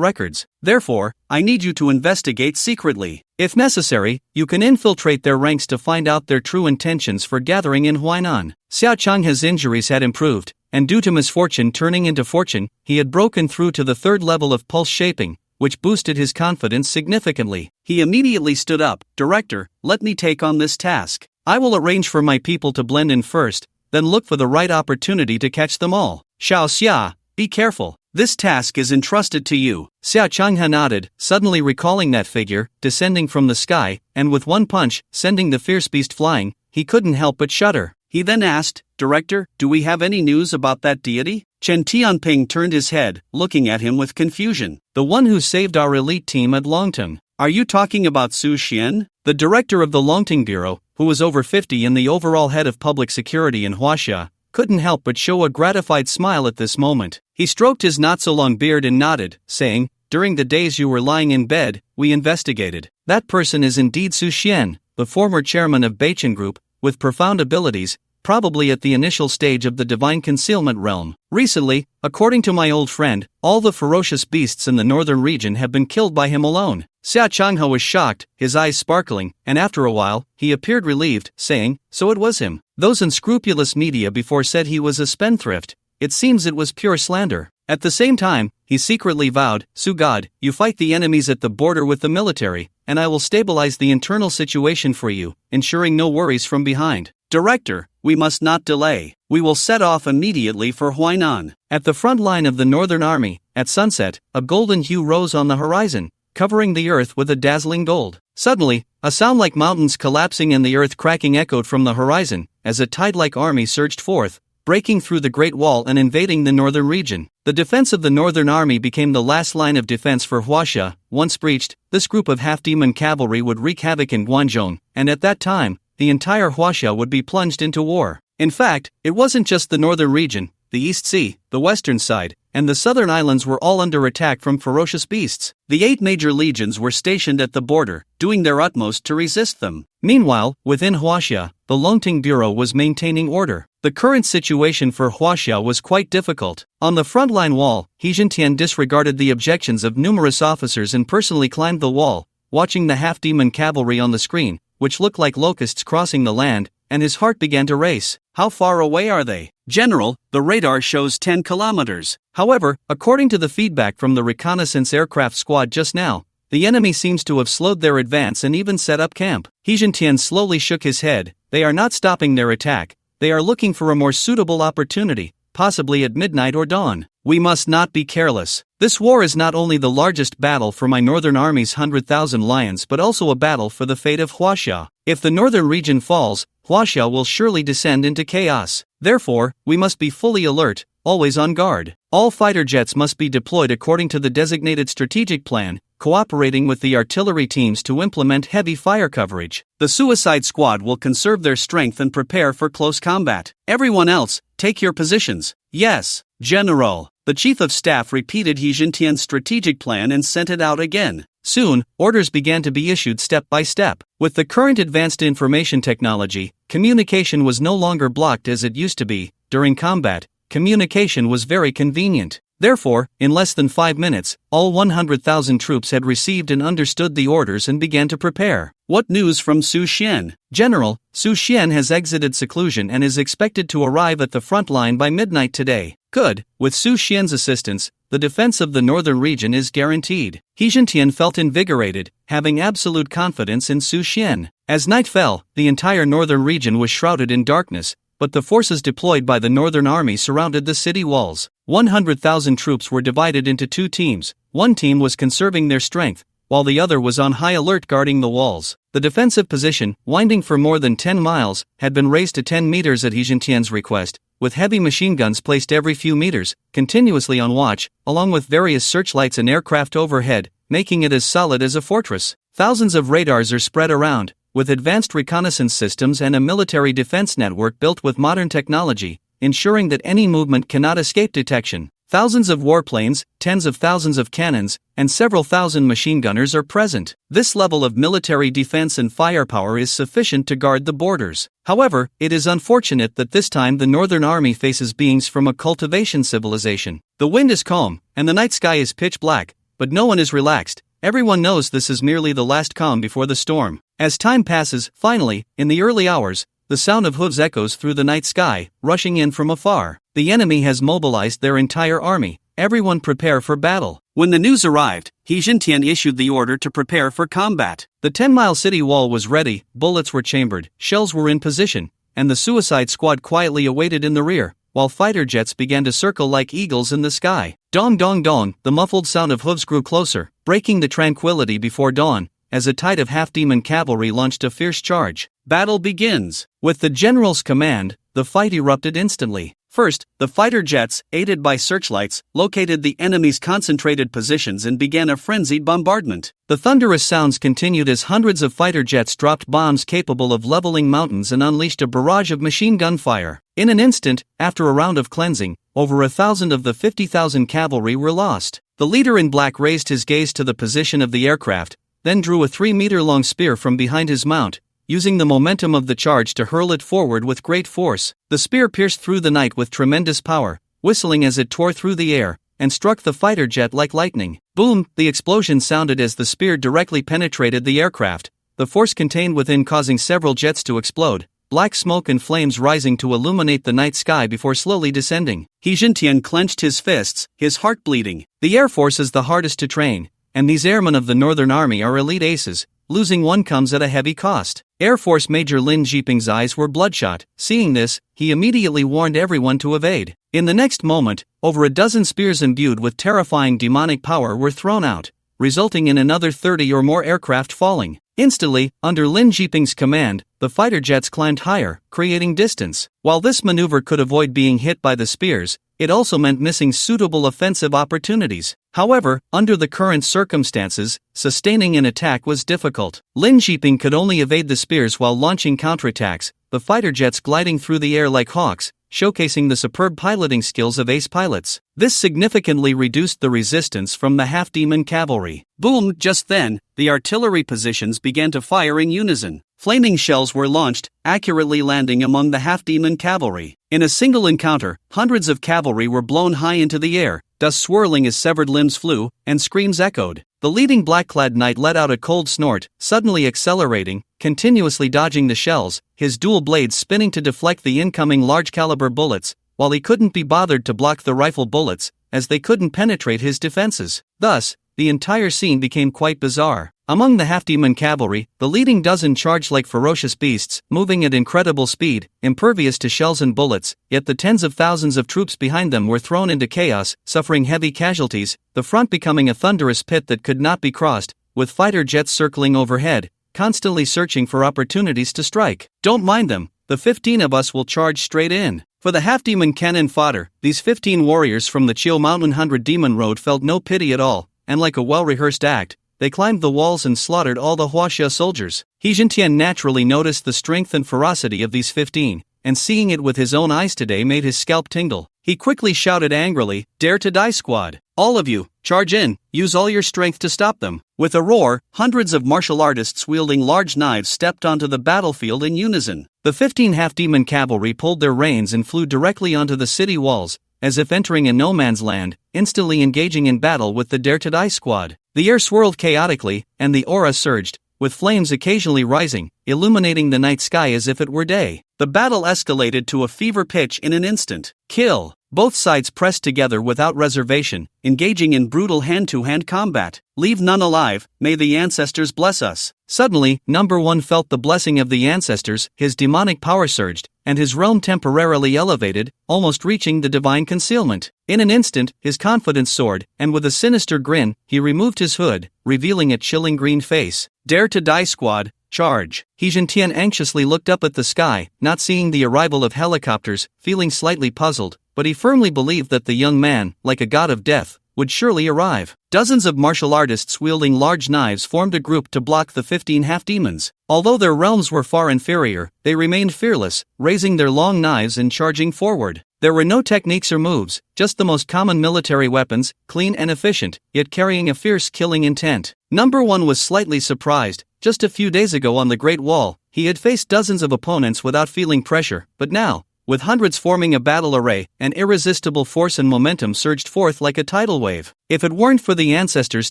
records. Therefore, I need you to investigate secretly. If necessary, you can infiltrate their ranks to find out their true intentions for gathering in Huainan. Xia Changhe's injuries had improved, and due to misfortune turning into fortune, he had broken through to the 3rd level of pulse shaping, which boosted his confidence significantly. He immediately stood up. "Director, let me take on this task. I will arrange for my people to blend in first, then look for the right opportunity to catch them all. Xiao Xia, be careful. This task is entrusted to you." Xia Changhe nodded, suddenly recalling that figure, descending from the sky, and with one punch, sending the fierce beast flying. He couldn't help but shudder. He then asked, "Director, do we have any news about that deity?" Chen Tianping turned his head, looking at him with confusion. "The one who saved our elite team at Longteng. Are you talking about Su Xian?" The director of the Longting Bureau, who was over 50 and the overall head of public security in Huaxia, couldn't help but show a gratified smile at this moment. He stroked his not-so-long beard and nodded, saying, "During the days you were lying in bed, we investigated. That person is indeed Su Xian, the former chairman of Beichen Group, with profound abilities, probably at the initial stage of the divine concealment realm. Recently, according to my old friend, all the ferocious beasts in the northern region have been killed by him alone." Xia Changhe was shocked, his eyes sparkling, and after a while, he appeared relieved, saying, "So it was him. Those unscrupulous media before said he was a spendthrift. It seems it was pure slander." At the same time, he secretly vowed, "Su God, you fight the enemies at the border with the military, and I will stabilize the internal situation for you, ensuring no worries from behind. Director, we must not delay. We will set off immediately for Huainan." At the front line of the Northern Army, at sunset, a golden hue rose on the horizon, covering the earth with a dazzling gold. Suddenly, a sound like mountains collapsing and the earth cracking echoed from the horizon, as a tide-like army surged forth, breaking through the Great Wall and invading the northern region. The defense of the Northern Army became the last line of defense for Huaxia. Once breached, this group of half-demon cavalry would wreak havoc in Guangzhou, and at that time, the entire Huaxia would be plunged into war. In fact, it wasn't just the northern region, the East Sea, the western side, and the southern islands were all under attack from ferocious beasts. The 8 major legions were stationed at the border, doing their utmost to resist them. Meanwhile, within Huaxia, the Longting Bureau was maintaining order. The current situation for Huaxia was quite difficult. On the frontline wall, He Jintian disregarded the objections of numerous officers and personally climbed the wall, watching the half-demon cavalry on the screen, which looked like locusts crossing the land, and his heart began to race. "How far away are they? General, the radar shows 10 kilometers. However, according to the feedback from the reconnaissance aircraft squad just now, the enemy seems to have slowed their advance and even set up camp." He Jintian slowly shook his head. "They are not stopping their attack. They are looking for a more suitable opportunity, possibly at midnight or dawn. We must not be careless. This war is not only the largest battle for my northern army's 100,000 lions but also a battle for the fate of Huaxia. If the northern region falls, Huaxia will surely descend into chaos. Therefore, we must be fully alert, always on guard. All fighter jets must be deployed according to the designated strategic plan, cooperating with the artillery teams to implement heavy fire coverage. The suicide squad will conserve their strength and prepare for close combat. Everyone else, take your positions." "Yes, General." The chief of staff repeated He Jintian's strategic plan and sent it out again. Soon, orders began to be issued step by step. With the current advanced information technology, communication was no longer blocked as it used to be. During combat, communication was very convenient. Therefore, in less than 5 minutes, all 100,000 troops had received and understood the orders and began to prepare. "What news from Su Xian?" "General, Su Xian has exited seclusion and is expected to arrive at the front line by midnight today." "Good. With Su Xian's assistance, the defense of the northern region is guaranteed." He Jintian felt invigorated, having absolute confidence in Su Xian. As night fell, the entire northern region was shrouded in darkness, but the forces deployed by the Northern Army surrounded the city walls. 100,000 troops were divided into 2 teams. One team was conserving their strength, while the other was on high alert guarding the walls. The defensive position, winding for more than 10 miles, had been raised to 10 meters at He Jintian's request, with heavy machine guns placed every few meters, continuously on watch, along with various searchlights and aircraft overhead, making it as solid as a fortress. Thousands of radars are spread around, with advanced reconnaissance systems and a military defense network built with modern technology, ensuring that any movement cannot escape detection. Thousands of warplanes, tens of thousands of cannons, and several thousand machine gunners are present. This level of military defense and firepower is sufficient to guard the borders. However, it is unfortunate that this time the Northern Army faces beings from a cultivation civilization. The wind is calm, and the night sky is pitch black, but no one is relaxed. Everyone knows this is merely the last calm before the storm. As time passes, finally, in the early hours, the sound of hooves echoes through the night sky, rushing in from afar. The enemy has mobilized their entire army. Everyone prepare for battle. When the news arrived, He Jintian issued the order to prepare for combat. The 10-mile city wall was ready, bullets were chambered, shells were in position, and the suicide squad quietly awaited in the rear, while fighter jets began to circle like eagles in the sky. Dong dong dong, the muffled sound of hooves grew closer, breaking the tranquility before dawn, as a tide of half-demon cavalry launched a fierce charge. Battle begins. With the general's command, the fight erupted instantly. First, the fighter jets, aided by searchlights, located the enemy's concentrated positions and began a frenzied bombardment. The thunderous sounds continued as hundreds of fighter jets dropped bombs capable of leveling mountains and unleashed a barrage of machine gun fire. In an instant, after a round of cleansing, over 1,000 of the 50,000 cavalry were lost. The leader in black raised his gaze to the position of the aircraft, then drew a 3-meter-long spear from behind his mount, using the momentum of the charge to hurl it forward with great force. The spear pierced through the night with tremendous power, whistling as it tore through the air, and struck the fighter jet like lightning. Boom! The explosion sounded as the spear directly penetrated the aircraft, the force contained within causing several jets to explode, black smoke and flames rising to illuminate the night sky before slowly descending. He Jintian clenched his fists, his heart bleeding. The Air Force is the hardest to train, and these airmen of the Northern Army are elite aces. Losing one comes at a heavy cost. Air Force Major Lin Jiping's eyes were bloodshot. Seeing this, he immediately warned everyone to evade. In the next moment, over a dozen spears imbued with terrifying demonic power were thrown out, resulting in another 30 or more aircraft falling. Instantly, under Lin Jiping's command, the fighter jets climbed higher, creating distance. While this maneuver could avoid being hit by the spears, it also meant missing suitable offensive opportunities. However, under the current circumstances, sustaining an attack was difficult. Lin Jiping could only evade the spears while launching counterattacks, the fighter jets gliding through the air like hawks, showcasing the superb piloting skills of ace pilots. This significantly reduced the resistance from the half-demon cavalry. Boom! Just then, the artillery positions began to fire in unison. Flaming shells were launched, accurately landing among the half-demon cavalry. In a single encounter, hundreds of cavalry were blown high into the air, dust swirling as severed limbs flew, and screams echoed. The leading black-clad knight let out a cold snort, suddenly accelerating, continuously dodging the shells, his dual blades spinning to deflect the incoming large-caliber bullets, while he couldn't be bothered to block the rifle bullets, as they couldn't penetrate his defenses. Thus, the entire scene became quite bizarre. Among the half-demon cavalry, the leading dozen charged like ferocious beasts, moving at incredible speed, impervious to shells and bullets, yet the tens of thousands of troops behind them were thrown into chaos, suffering heavy casualties, the front becoming a thunderous pit that could not be crossed, with fighter jets circling overhead, constantly searching for opportunities to strike. Don't mind them, the 15 of us will charge straight in. For the half-demon cannon fodder, these 15 warriors from the Chiu Mountain 100 Demon Road felt no pity at all, and like a well-rehearsed act, they climbed the walls and slaughtered all the Huaxia soldiers. He Jintian naturally noticed the strength and ferocity of these 15, and seeing it with his own eyes today made his scalp tingle. He quickly shouted angrily, "Dare to die, squad! All of you, charge in, use all your strength to stop them." With a roar, hundreds of martial artists wielding large knives stepped onto the battlefield in unison. The 15 half-demon cavalry pulled their reins and flew directly onto the city walls, as if entering a no-man's land, instantly engaging in battle with the Dare to Die squad. The air swirled chaotically, and the aura surged, with flames occasionally rising, illuminating the night sky as if it were day. The battle escalated to a fever pitch in an instant. Kill! Both sides pressed together without reservation, engaging in brutal hand-to-hand combat. Leave none alive, may the ancestors bless us. Suddenly, number one felt the blessing of the ancestors, his demonic power surged, and his realm temporarily elevated, almost reaching the divine concealment. In an instant, his confidence soared, and with a sinister grin, he removed his hood, revealing a chilling green face. Dare to Die squad, charge! He Jintian anxiously looked up at the sky, not seeing the arrival of helicopters, feeling slightly puzzled, but he firmly believed that the young man, like a god of death, would surely arrive. Dozens of martial artists wielding large knives formed a group to block the 15 half-demons. Although their realms were far inferior, they remained fearless, raising their long knives and charging forward. There were no techniques or moves, just the most common military weapons, clean and efficient, yet carrying a fierce killing intent. Number one was slightly surprised. Just a few days ago on the Great Wall, he had faced dozens of opponents without feeling pressure, but now, with hundreds forming a battle array, an irresistible force and momentum surged forth like a tidal wave. If it weren't for the ancestors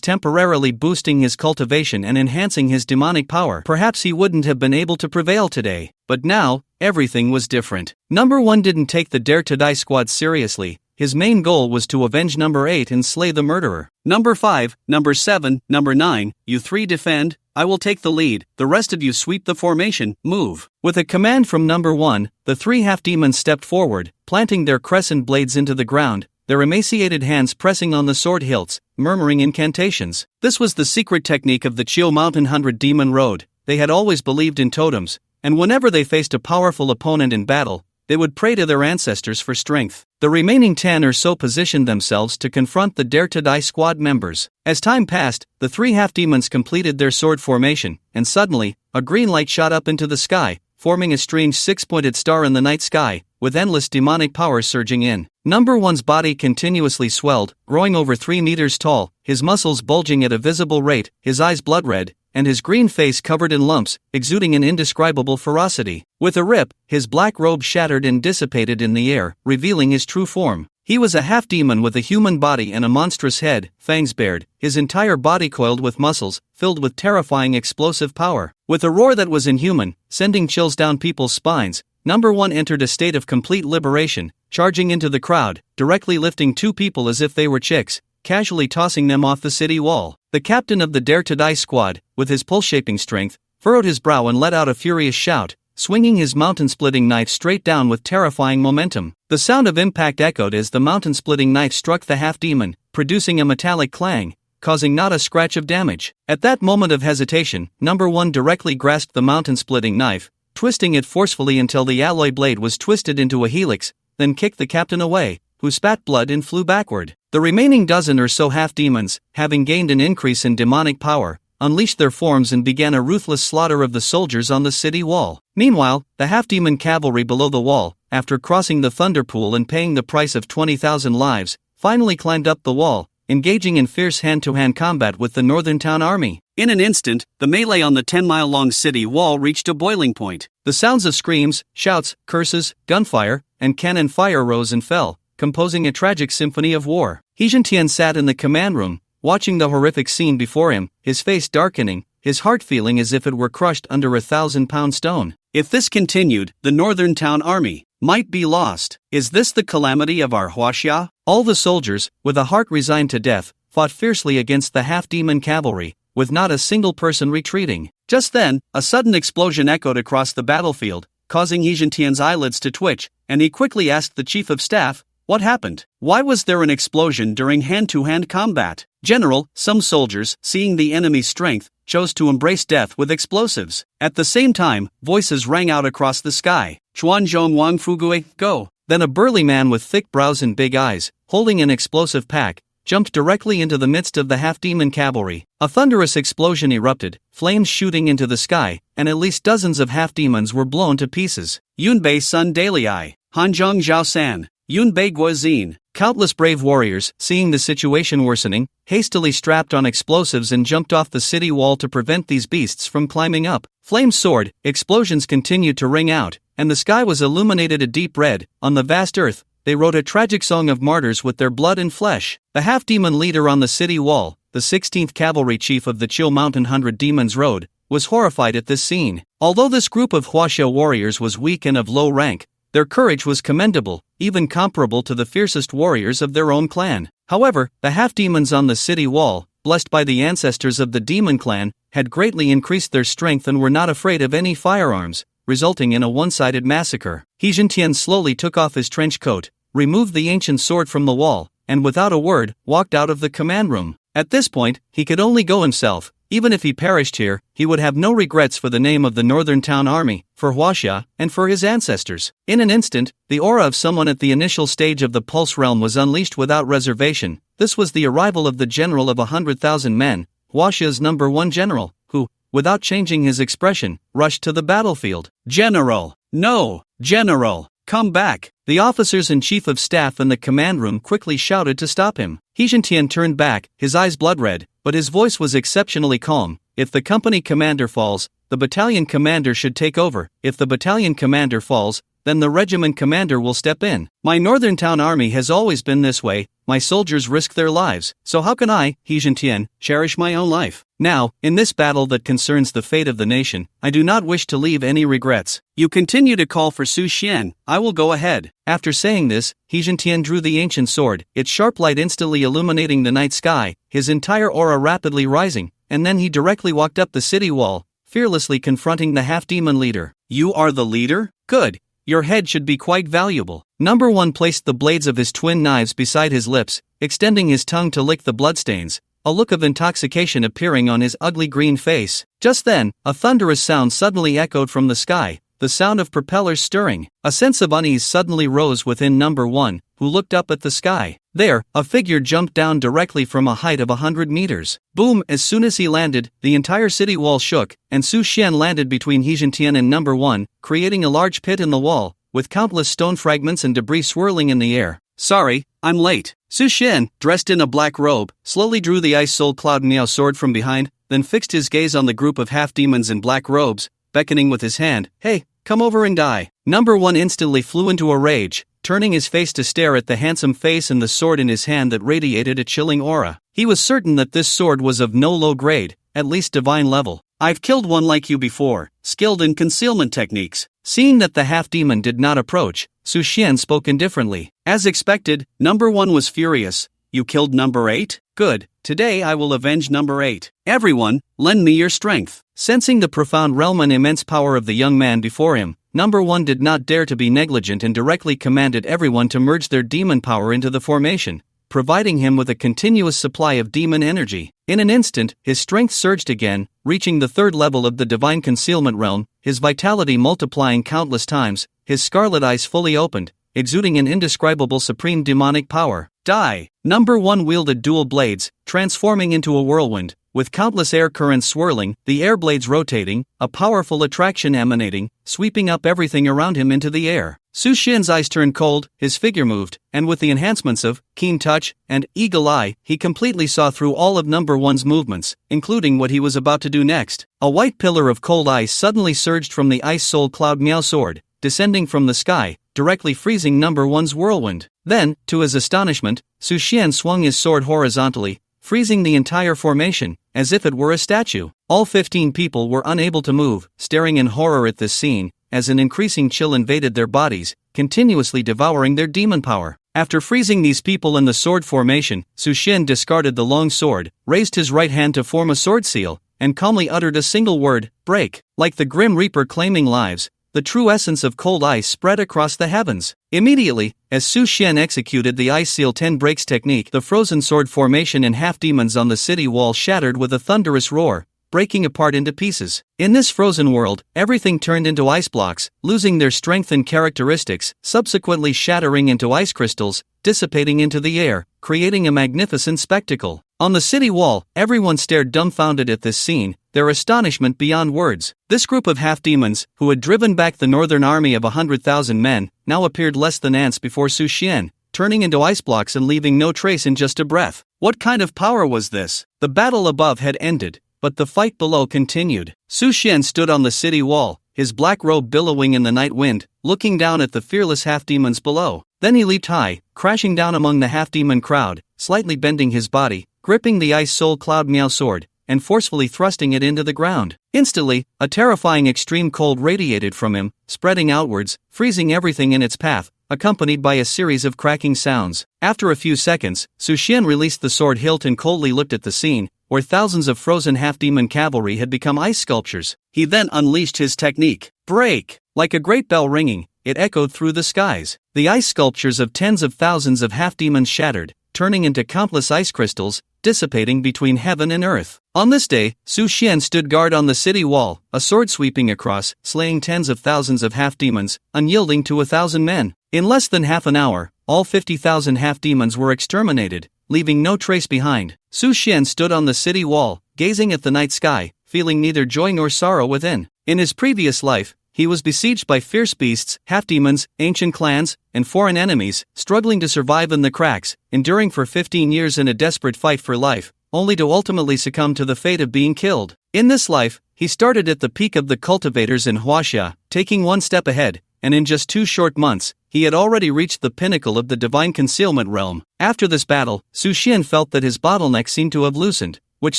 temporarily boosting his cultivation and enhancing his demonic power, perhaps he wouldn't have been able to prevail today. But now, everything was different. Number one didn't take the Dare to Die squad seriously. His main goal was to avenge number 8 and slay the murderer. Number 5, number 7, number 9, you three defend, I will take the lead, the rest of you sweep the formation, move. With a command from number 1, the 3 half-demons stepped forward, planting their crescent blades into the ground, their emaciated hands pressing on the sword hilts, murmuring incantations. This was the secret technique of the Chiu Mountain 100 Demon Road. They had always believed in totems, and whenever they faced a powerful opponent in battle, they would pray to their ancestors for strength. The remaining 10 or so positioned themselves to confront the Dare to Die squad members. As time passed, the 3 half-demons completed their sword formation, and suddenly, a green light shot up into the sky, forming a strange 6-pointed star in the night sky, with endless demonic power surging in. Number 1's body continuously swelled, growing over 3 meters tall, his muscles bulging at a visible rate, his eyes blood red, and his green face covered in lumps, exuding an indescribable ferocity. With a rip, his black robe shattered and dissipated in the air, revealing his true form. He was a half-demon with a human body and a monstrous head, fangs bared, his entire body coiled with muscles, filled with terrifying explosive power. With a roar that was inhuman, sending chills down people's spines, Number 1 entered a state of complete liberation, charging into the crowd, directly lifting 2 people as if they were chicks, casually tossing them off the city wall. The captain of the Dare to Die squad, with his pulse-shaping strength, furrowed his brow and let out a furious shout, swinging his mountain-splitting knife straight down with terrifying momentum. The sound of impact echoed as the mountain-splitting knife struck the half-demon, producing a metallic clang, causing not a scratch of damage. At that moment of hesitation, Number 1 directly grasped the mountain-splitting knife, twisting it forcefully until the alloy blade was twisted into a helix, then kicked the captain away, who spat blood and flew backward. The remaining dozen or so half-demons, having gained an increase in demonic power, unleashed their forms and began a ruthless slaughter of the soldiers on the city wall. Meanwhile, the half-demon cavalry below the wall, after crossing the thunder pool and paying the price of 20,000 lives, finally climbed up the wall, engaging in fierce hand-to-hand combat with the Northern Town Army. In an instant, the melee on the 10-mile-long city wall reached a boiling point. The sounds of screams, shouts, curses, gunfire, and cannon fire rose and fell, composing a tragic symphony of war. He Jintian sat in the command room, watching the horrific scene before him, his face darkening, his heart feeling as if it were crushed under a 1,000-pound stone. If this continued, the Northern Town Army might be lost. Is this the calamity of our Huaxia? All the soldiers, with a heart resigned to death, fought fiercely against the half-demon cavalry, with not a single person retreating. Just then, a sudden explosion echoed across the battlefield, causing He Jintian's eyelids to twitch, and he quickly asked the chief of staff, "What happened? Why was there an explosion during hand-to-hand combat?" "General, some soldiers, seeing the enemy's strength, chose to embrace death with explosives." At the same time, voices rang out across the sky. "Chuanzhong Wang Fugue, go!" Then a burly man with thick brows and big eyes, holding an explosive pack, jumped directly into the midst of the half-demon cavalry. A thunderous explosion erupted, flames shooting into the sky, and at least dozens of half-demons were blown to pieces. Yunbei Sun Dalai, Hanzhong Zhao San, Yunbei Guozin. Countless brave warriors, seeing the situation worsening, hastily strapped on explosives and jumped off the city wall to prevent these beasts from climbing up. Flames soared, explosions continued to ring out, and the sky was illuminated a deep red. On the vast earth, they wrote a tragic song of martyrs with their blood and flesh. The half-demon leader on the city wall, the 16th Cavalry Chief of the Chill Mountain 100 Demons Road, was horrified at this scene. Although this group of Huaxia warriors was weak and of low rank, their courage was commendable, even comparable to the fiercest warriors of their own clan. However, the half-demons on the city wall, blessed by the ancestors of the demon clan, had greatly increased their strength and were not afraid of any firearms, resulting in a one-sided massacre. He Jintian slowly took off his trench coat, removed the ancient sword from the wall, and without a word, walked out of the command room. At this point, he could only go himself. Even if he perished here, he would have no regrets for the name of the Northern Town Army, for Huaxia, and for his ancestors. In an instant, the aura of someone at the initial stage of the Pulse Realm was unleashed without reservation. This was the arrival of the general of 100,000 men, Huaxia's #1 general, who, without changing his expression, rushed to the battlefield. "General! No! General! Come back!" The officers and chief of staff in the command room quickly shouted to stop him. He Jintian turned back, his eyes blood-red, but his voice was exceptionally calm. "If the company commander falls, the battalion commander should take over. If the battalion commander falls, then the regiment commander will step in. My Northern Town Army has always been this way. My soldiers risk their lives, so how can I, He Jintian, cherish my own life? Now, in this battle that concerns the fate of the nation, I do not wish to leave any regrets. You continue to call for Su Xian, I will go ahead." After saying this, He Jintian drew the ancient sword, its sharp light instantly illuminating the night sky, his entire aura rapidly rising, and then he directly walked up the city wall, fearlessly confronting the half-demon leader. "You are the leader? Good. Your head should be quite valuable." #1 placed the blades of his twin knives beside his lips, extending his tongue to lick the bloodstains, a look of intoxication appearing on his ugly green face. Just then, a thunderous sound suddenly echoed from the sky, the sound of propellers stirring. A sense of unease suddenly rose within number 1, who looked up at the sky. There, a figure jumped down directly from a height of 100 meters. Boom! As soon as he landed, the entire city wall shook, and Su Xian landed between Heijintian and number 1, creating a large pit in the wall, with countless stone fragments and debris swirling in the air. Sorry, I'm late. Su Xian, dressed in a black robe, slowly drew the Ice Soul Cloud Miao sword from behind, then fixed his gaze on the group of half-demons in black robes, beckoning with his hand. Hey, come over and die. Number 1 instantly flew into a rage, turning his face to stare at the handsome face and the sword in his hand that radiated a chilling aura. He was certain that this sword was of no low grade, at least divine level. I've killed one like you before, skilled in concealment techniques. Seeing that the half-demon did not approach, Su Xian spoke indifferently. As expected, number 1 was furious. You killed number 8? Good, today I will avenge number 8. Everyone, lend me your strength. Sensing the profound realm and immense power of the young man before him, number 1 did not dare to be negligent and directly commanded everyone to merge their demon power into the formation, providing him with a continuous supply of demon energy. In an instant, his strength surged again, reaching the 3rd level of the divine concealment realm, his vitality multiplying countless times, his scarlet eyes fully opened, exuding an indescribable supreme demonic power. Die! Number 1 wielded dual blades, transforming into a whirlwind, with countless air currents swirling, the air blades rotating, a powerful attraction emanating, sweeping up everything around him into the air. Su Xian's eyes turned cold, his figure moved, and with the enhancements of keen touch and eagle eye, he completely saw through all of number 1's movements, including what he was about to do next. A white pillar of cold ice suddenly surged from the Ice Soul Cloud Miao sword, descending from the sky, directly freezing number 1's whirlwind. Then, to his astonishment, Su Xian swung his sword horizontally, freezing the entire formation, as if it were a statue. All 15 people were unable to move, staring in horror at this scene, as an increasing chill invaded their bodies, continuously devouring their demon power. After freezing these people in the sword formation, Su Xian discarded the long sword, raised his right hand to form a sword seal, and calmly uttered a single word, break. Like the Grim Reaper claiming lives, the true essence of cold ice spread across the heavens. Immediately, as Su Xian executed the Ice Seal 10 breaks technique, the frozen sword formation and half-demons on the city wall shattered with a thunderous roar, breaking apart into pieces. In this frozen world, everything turned into ice blocks, losing their strength and characteristics, subsequently shattering into ice crystals, dissipating into the air, creating a magnificent spectacle. On the city wall, everyone stared dumbfounded at this scene, their astonishment beyond words. This group of half-demons, who had driven back the northern army of 100,000 men, now appeared less than ants before Su Xian, turning into ice blocks and leaving no trace in just a breath. What kind of power was this? The battle above had ended, but the fight below continued. Su Xian stood on the city wall, his black robe billowing in the night wind, looking down at the fearless half-demons below. Then he leaped high, crashing down among the half-demon crowd, slightly bending his body, gripping the Ice Soul Cloud Miao sword, and forcefully thrusting it into the ground. Instantly, a terrifying extreme cold radiated from him, spreading outwards, freezing everything in its path, accompanied by a series of cracking sounds. After a few seconds, Su Xian released the sword hilt and coldly looked at the scene, where thousands of frozen half-demon cavalry had become ice sculptures. He then unleashed his technique. Break! Like a great bell ringing, it echoed through the skies. The ice sculptures of tens of thousands of half-demons shattered, turning into countless ice crystals, dissipating between heaven and earth. On this day, Su Xian stood guard on the city wall, a sword sweeping across, slaying tens of thousands of half-demons, unyielding to 1,000 men. In less than half an hour, all 50,000 half-demons were exterminated, leaving no trace behind. Su Xian stood on the city wall, gazing at the night sky, feeling neither joy nor sorrow within. In his previous life, he was besieged by fierce beasts, half-demons, ancient clans, and foreign enemies, struggling to survive in the cracks, enduring for 15 years in a desperate fight for life, only to ultimately succumb to the fate of being killed. In this life, he started at the peak of the cultivators in Huaxia, taking one step ahead, and in just 2 short months, he had already reached the pinnacle of the divine concealment realm. After this battle, Su Xian felt that his bottleneck seemed to have loosened, which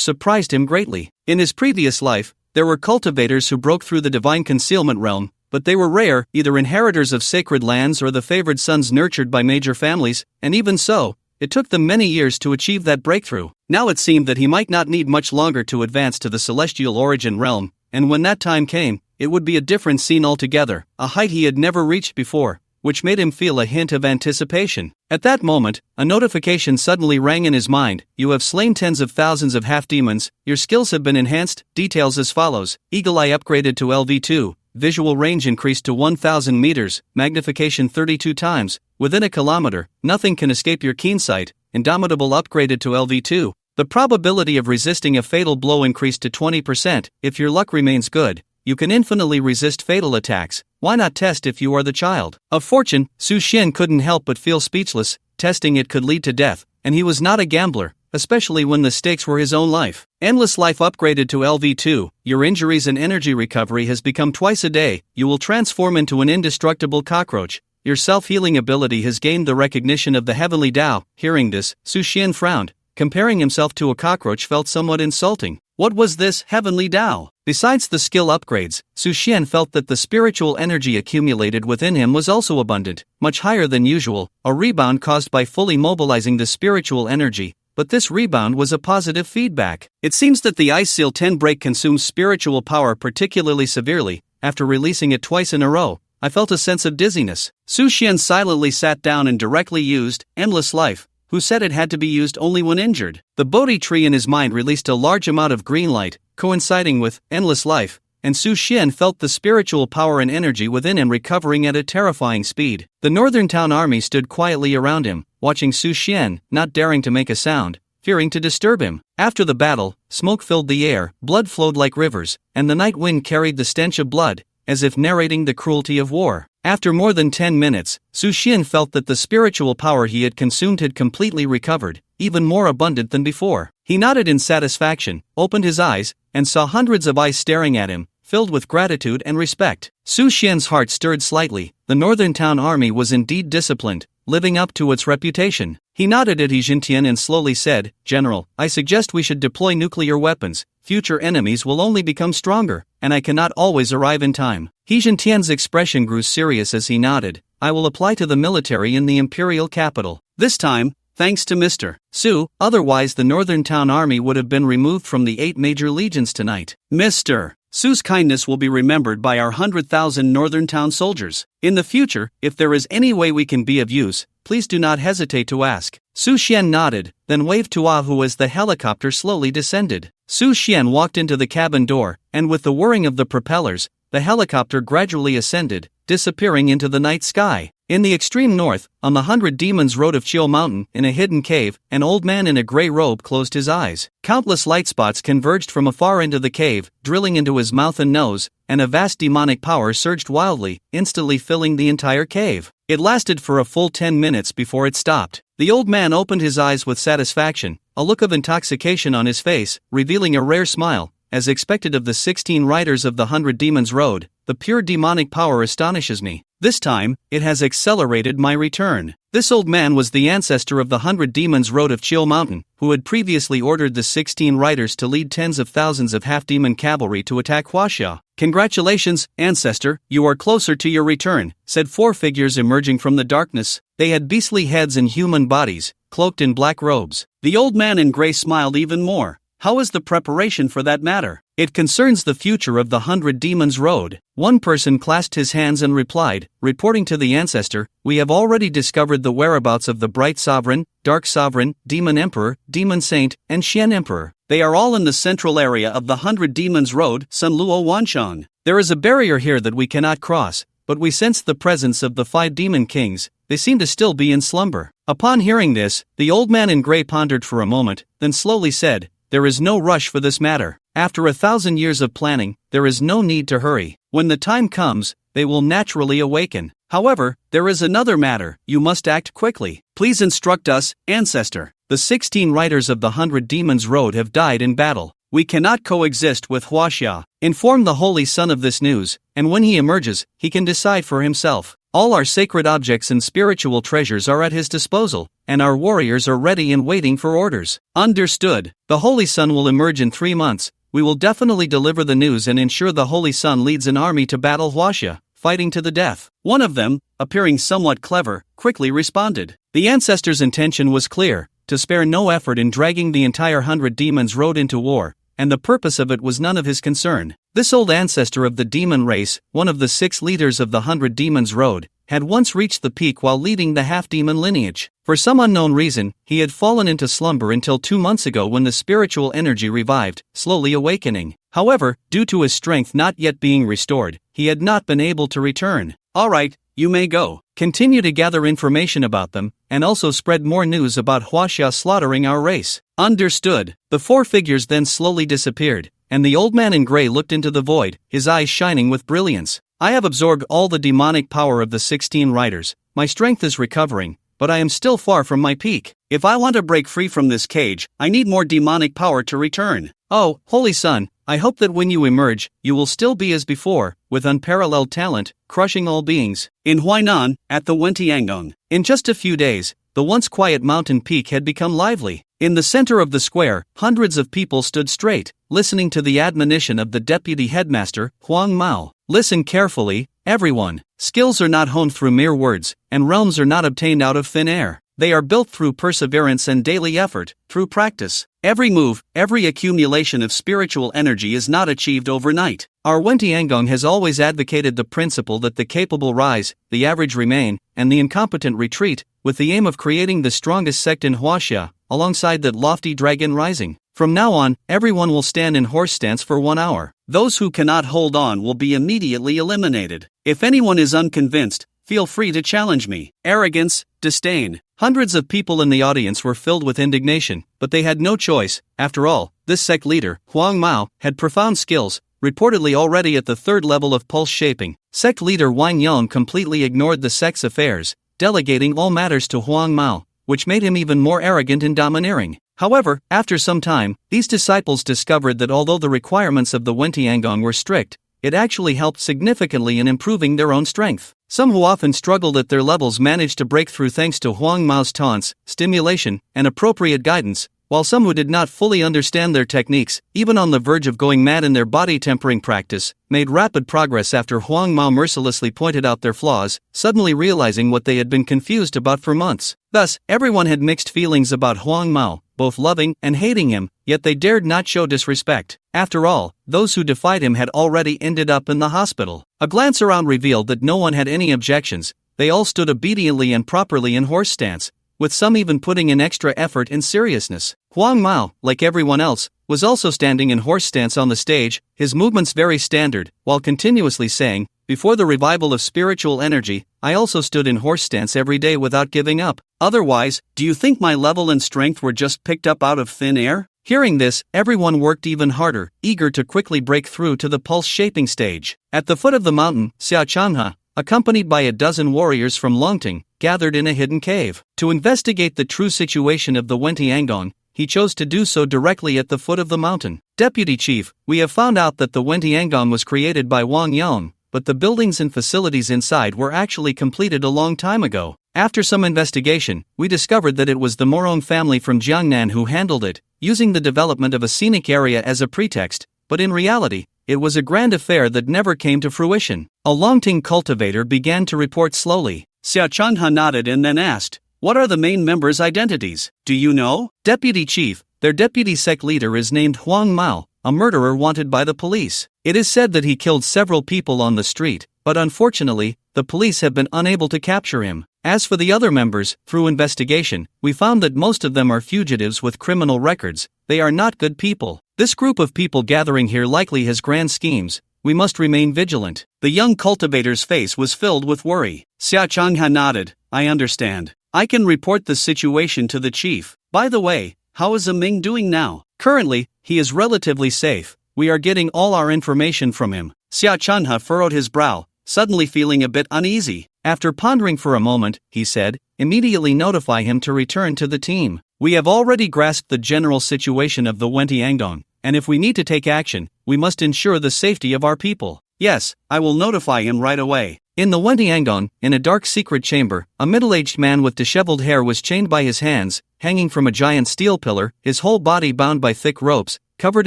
surprised him greatly. In his previous life, there were cultivators who broke through the divine concealment realm, but they were rare, either inheritors of sacred lands or the favored sons nurtured by major families, and even so, it took them many years to achieve that breakthrough. Now it seemed that he might not need much longer to advance to the celestial origin realm, and when that time came, it would be a different scene altogether, a height he had never reached before, which made him feel a hint of anticipation. At that moment, a notification suddenly rang in his mind. You have slain tens of thousands of half-demons, your skills have been enhanced, details as follows: Eagle Eye upgraded to LV2, visual range increased to 1,000 meters, magnification 32 times, within a kilometer, nothing can escape your keen sight, indomitable upgraded to LV2. The probability of resisting a fatal blow increased to 20%, if your luck remains good. You can infinitely resist fatal attacks. Why not test if you are the child of fortune? Su Xian couldn't help but feel speechless. Testing it could lead to death, and he was not a gambler, especially when the stakes were his own life. Endless life upgraded to LV2. Your injuries and energy recovery has become twice a day. You will transform into an indestructible cockroach. Your self-healing ability has gained the recognition of the heavenly Tao. Hearing this, Su Xian frowned. Comparing himself to a cockroach felt somewhat insulting. What was this heavenly Tao? Besides the skill upgrades, Su Xian felt that the spiritual energy accumulated within him was also abundant, much higher than usual, a rebound caused by fully mobilizing the spiritual energy, but this rebound was a positive feedback. It seems that the Ice Seal 10 break consumes spiritual power particularly severely. After releasing it twice in a row, I felt a sense of dizziness. Su Xian silently sat down and directly used Endless Life, who said it had to be used only when injured. The bodhi tree in his mind released a large amount of green light, coinciding with Endless Life, and Su Xian felt the spiritual power and energy within him recovering at a terrifying speed. The Northern Town army stood quietly around him, watching Su Xian, not daring to make a sound, fearing to disturb him. After the battle, smoke filled the air, blood flowed like rivers, and the night wind carried the stench of blood, as if narrating the cruelty of war. After more than 10 minutes, Su Xian felt that the spiritual power he had consumed had completely recovered, even more abundant than before. He nodded in satisfaction, opened his eyes, and saw hundreds of eyes staring at him, filled with gratitude and respect. Su Xian's heart stirred slightly. The Northern Town army was indeed disciplined, living up to its reputation. He nodded at He Jintian and slowly said, "General, I suggest we should deploy nuclear weapons. Future enemies will only become stronger, and I cannot always arrive in time." He Jintian's expression grew serious as he nodded. "I will apply to the military in the imperial capital. This time, thanks to Mr. Su, otherwise the Northern Town army would have been removed from the 8 major legions tonight. Mr. Su's kindness will be remembered by our 100,000 Northern Town soldiers. In the future, if there is any way we can be of use, please do not hesitate to ask." Su Xian nodded, then waved to Ahu as the helicopter slowly descended. Su Xian walked into the cabin door, and with the whirring of the propellers, the helicopter gradually ascended, disappearing into the night sky. In the extreme north, on the 100 Demons Road of Chiu Mountain, in a hidden cave, an old man in a gray robe closed his eyes. Countless light spots converged from afar into the cave, drilling into his mouth and nose, and a vast demonic power surged wildly, instantly filling the entire cave. It lasted for a full 10 minutes before it stopped. The old man opened his eyes with satisfaction, a look of intoxication on his face, revealing a rare smile. As expected of the 16 riders of the 100 Demons Road, the pure demonic power astonishes me. This time, it has accelerated my return. This old man was the ancestor of the 100 Demons Road of Chiu Mountain, who had previously ordered the 16 riders to lead tens of thousands of half-demon cavalry to attack Huaxia. "Congratulations, ancestor, you are closer to your return," said 4 figures emerging from the darkness. They had beastly heads and human bodies, cloaked in black robes. The old man in gray smiled even more. "How is the preparation for that matter?" "It concerns the future of the 100 Demons Road." One person clasped his hands and replied, reporting to the ancestor, "We have already discovered the whereabouts of the Bright Sovereign, Dark Sovereign, Demon Emperor, Demon Saint, and Xian Emperor. They are all in the central area of the 100 Demons Road, Sunluo Wanshan. There is a barrier here that we cannot cross, but we sense the presence of the 5 Demon Kings. They seem to still be in slumber." Upon hearing this, the old man in gray pondered for a moment, then slowly said, "There is no rush for this matter. After 1,000 years of planning, there is no need to hurry. When the time comes, they will naturally awaken. However, there is another matter. You must act quickly. Please instruct us, ancestor. The 16 riders of the 100 Demons Road have died in battle. We cannot coexist with Huaxia. Inform the Holy Son of this news, and when he emerges, he can decide for himself. All our sacred objects and spiritual treasures are at his disposal, and our warriors are ready and waiting for orders." "Understood. The Holy Son will emerge in 3 months. We will definitely deliver the news and ensure the Holy Son leads an army to battle Huaxia, fighting to the death." One of them, appearing somewhat clever, quickly responded. The ancestor's intention was clear, to spare no effort in dragging the entire 100 Demons Road into war, and the purpose of it was none of his concern. This old ancestor of the demon race, one of the 6 leaders of the 100 Demons Road, had once reached the peak while leading the half-demon lineage. For some unknown reason, he had fallen into slumber until 2 months ago when the spiritual energy revived, slowly awakening. However, due to his strength not yet being restored, he had not been able to return. Alright, you may go. Continue to gather information about them, and also spread more news about Huaxia slaughtering our race. Understood. The 4 figures then slowly disappeared, and the old man in gray looked into the void, his eyes shining with brilliance. I have absorbed all the demonic power of the 16 riders. My strength is recovering, but I am still far from my peak. If I want to break free from this cage, I need more demonic power to return. Oh, Holy Sun, I hope that when you emerge, you will still be as before, with unparalleled talent, crushing all beings. In Huainan, at the Wentiangong. In just a few days, the once quiet mountain peak had become lively. In the center of the square, hundreds of people stood straight, listening to the admonition of the deputy headmaster, Huang Mao. Listen carefully, everyone. Skills are not honed through mere words, and realms are not obtained out of thin air. They are built through perseverance and daily effort, through practice. Every move, every accumulation of spiritual energy is not achieved overnight. Our Wentiangong has always advocated the principle that the capable rise, the average remain, and the incompetent retreat, with the aim of creating the strongest sect in Huaxia, alongside that lofty dragon rising. From now on, everyone will stand in horse stance for 1 hour. Those who cannot hold on will be immediately eliminated. If anyone is unconvinced, feel free to challenge me. Arrogance, disdain. Hundreds of people in the audience were filled with indignation, but they had no choice. After all, this sect leader, Huang Mao, had profound skills, reportedly already at the 3rd level of pulse shaping. Sect leader Wang Yang completely ignored the sect's affairs, delegating all matters to Huang Mao, which made him even more arrogant and domineering. However, after some time, these disciples discovered that although the requirements of the Wentiangong were strict, it actually helped significantly in improving their own strength. Some who often struggled at their levels managed to break through thanks to Huang Mao's taunts, stimulation, and appropriate guidance, while some who did not fully understand their techniques, even on the verge of going mad in their body tempering practice, made rapid progress after Huang Mao mercilessly pointed out their flaws, suddenly realizing what they had been confused about for months. Thus, everyone had mixed feelings about Huang Mao, both loving and hating him, yet they dared not show disrespect. After all, those who defied him had already ended up in the hospital. A glance around revealed that no one had any objections. They all stood obediently and properly in horse stance, with some even putting in extra effort and seriousness. Huang Mao, like everyone else, was also standing in horse stance on the stage, his movements very standard, while continuously saying, "Before the revival of spiritual energy, I also stood in horse stance every day without giving up. Otherwise, do you think my level and strength were just picked up out of thin air?" Hearing this, everyone worked even harder, eager to quickly break through to the pulse-shaping stage. At the foot of the mountain, Xia Chanha, accompanied by a dozen warriors from Longting, gathered in a hidden cave. To investigate the true situation of the Wentiangong, he chose to do so directly at the foot of the mountain. "Deputy Chief, we have found out that the Wentiangong was created by Wang Yang, but the buildings and facilities inside were actually completed a long time ago. After some investigation, we discovered that it was the Morong family from Jiangnan who handled it, using the development of a scenic area as a pretext, but in reality, it was a grand affair that never came to fruition." A Longting cultivator began to report slowly. Xia Chanha nodded and then asked, "What are the main members' identities? Do you know?" "Deputy Chief, their deputy sect leader is named Huang Mao, a murderer wanted by the police. It is said that he killed several people on the street, but unfortunately, the police have been unable to capture him. As for the other members, through investigation, we found that most of them are fugitives with criminal records. They are not good people. This group of people gathering here likely has grand schemes. We must remain vigilant." The young cultivator's face was filled with worry. Xia Changha nodded. "I understand. I can report the situation to the chief. By the way, how is Ming doing now?" "Currently, he is relatively safe. We are getting all our information from him." Xia Chanha furrowed his brow, suddenly feeling a bit uneasy. After pondering for a moment, he said, "Immediately notify him to return to the team. We have already grasped the general situation of the Wentiangong, and if we need to take action, we must ensure the safety of our people." "Yes, I will notify him right away." In the Wentiangong, in a dark secret chamber, a middle-aged man with disheveled hair was chained by his hands, hanging from a giant steel pillar, his whole body bound by thick ropes, covered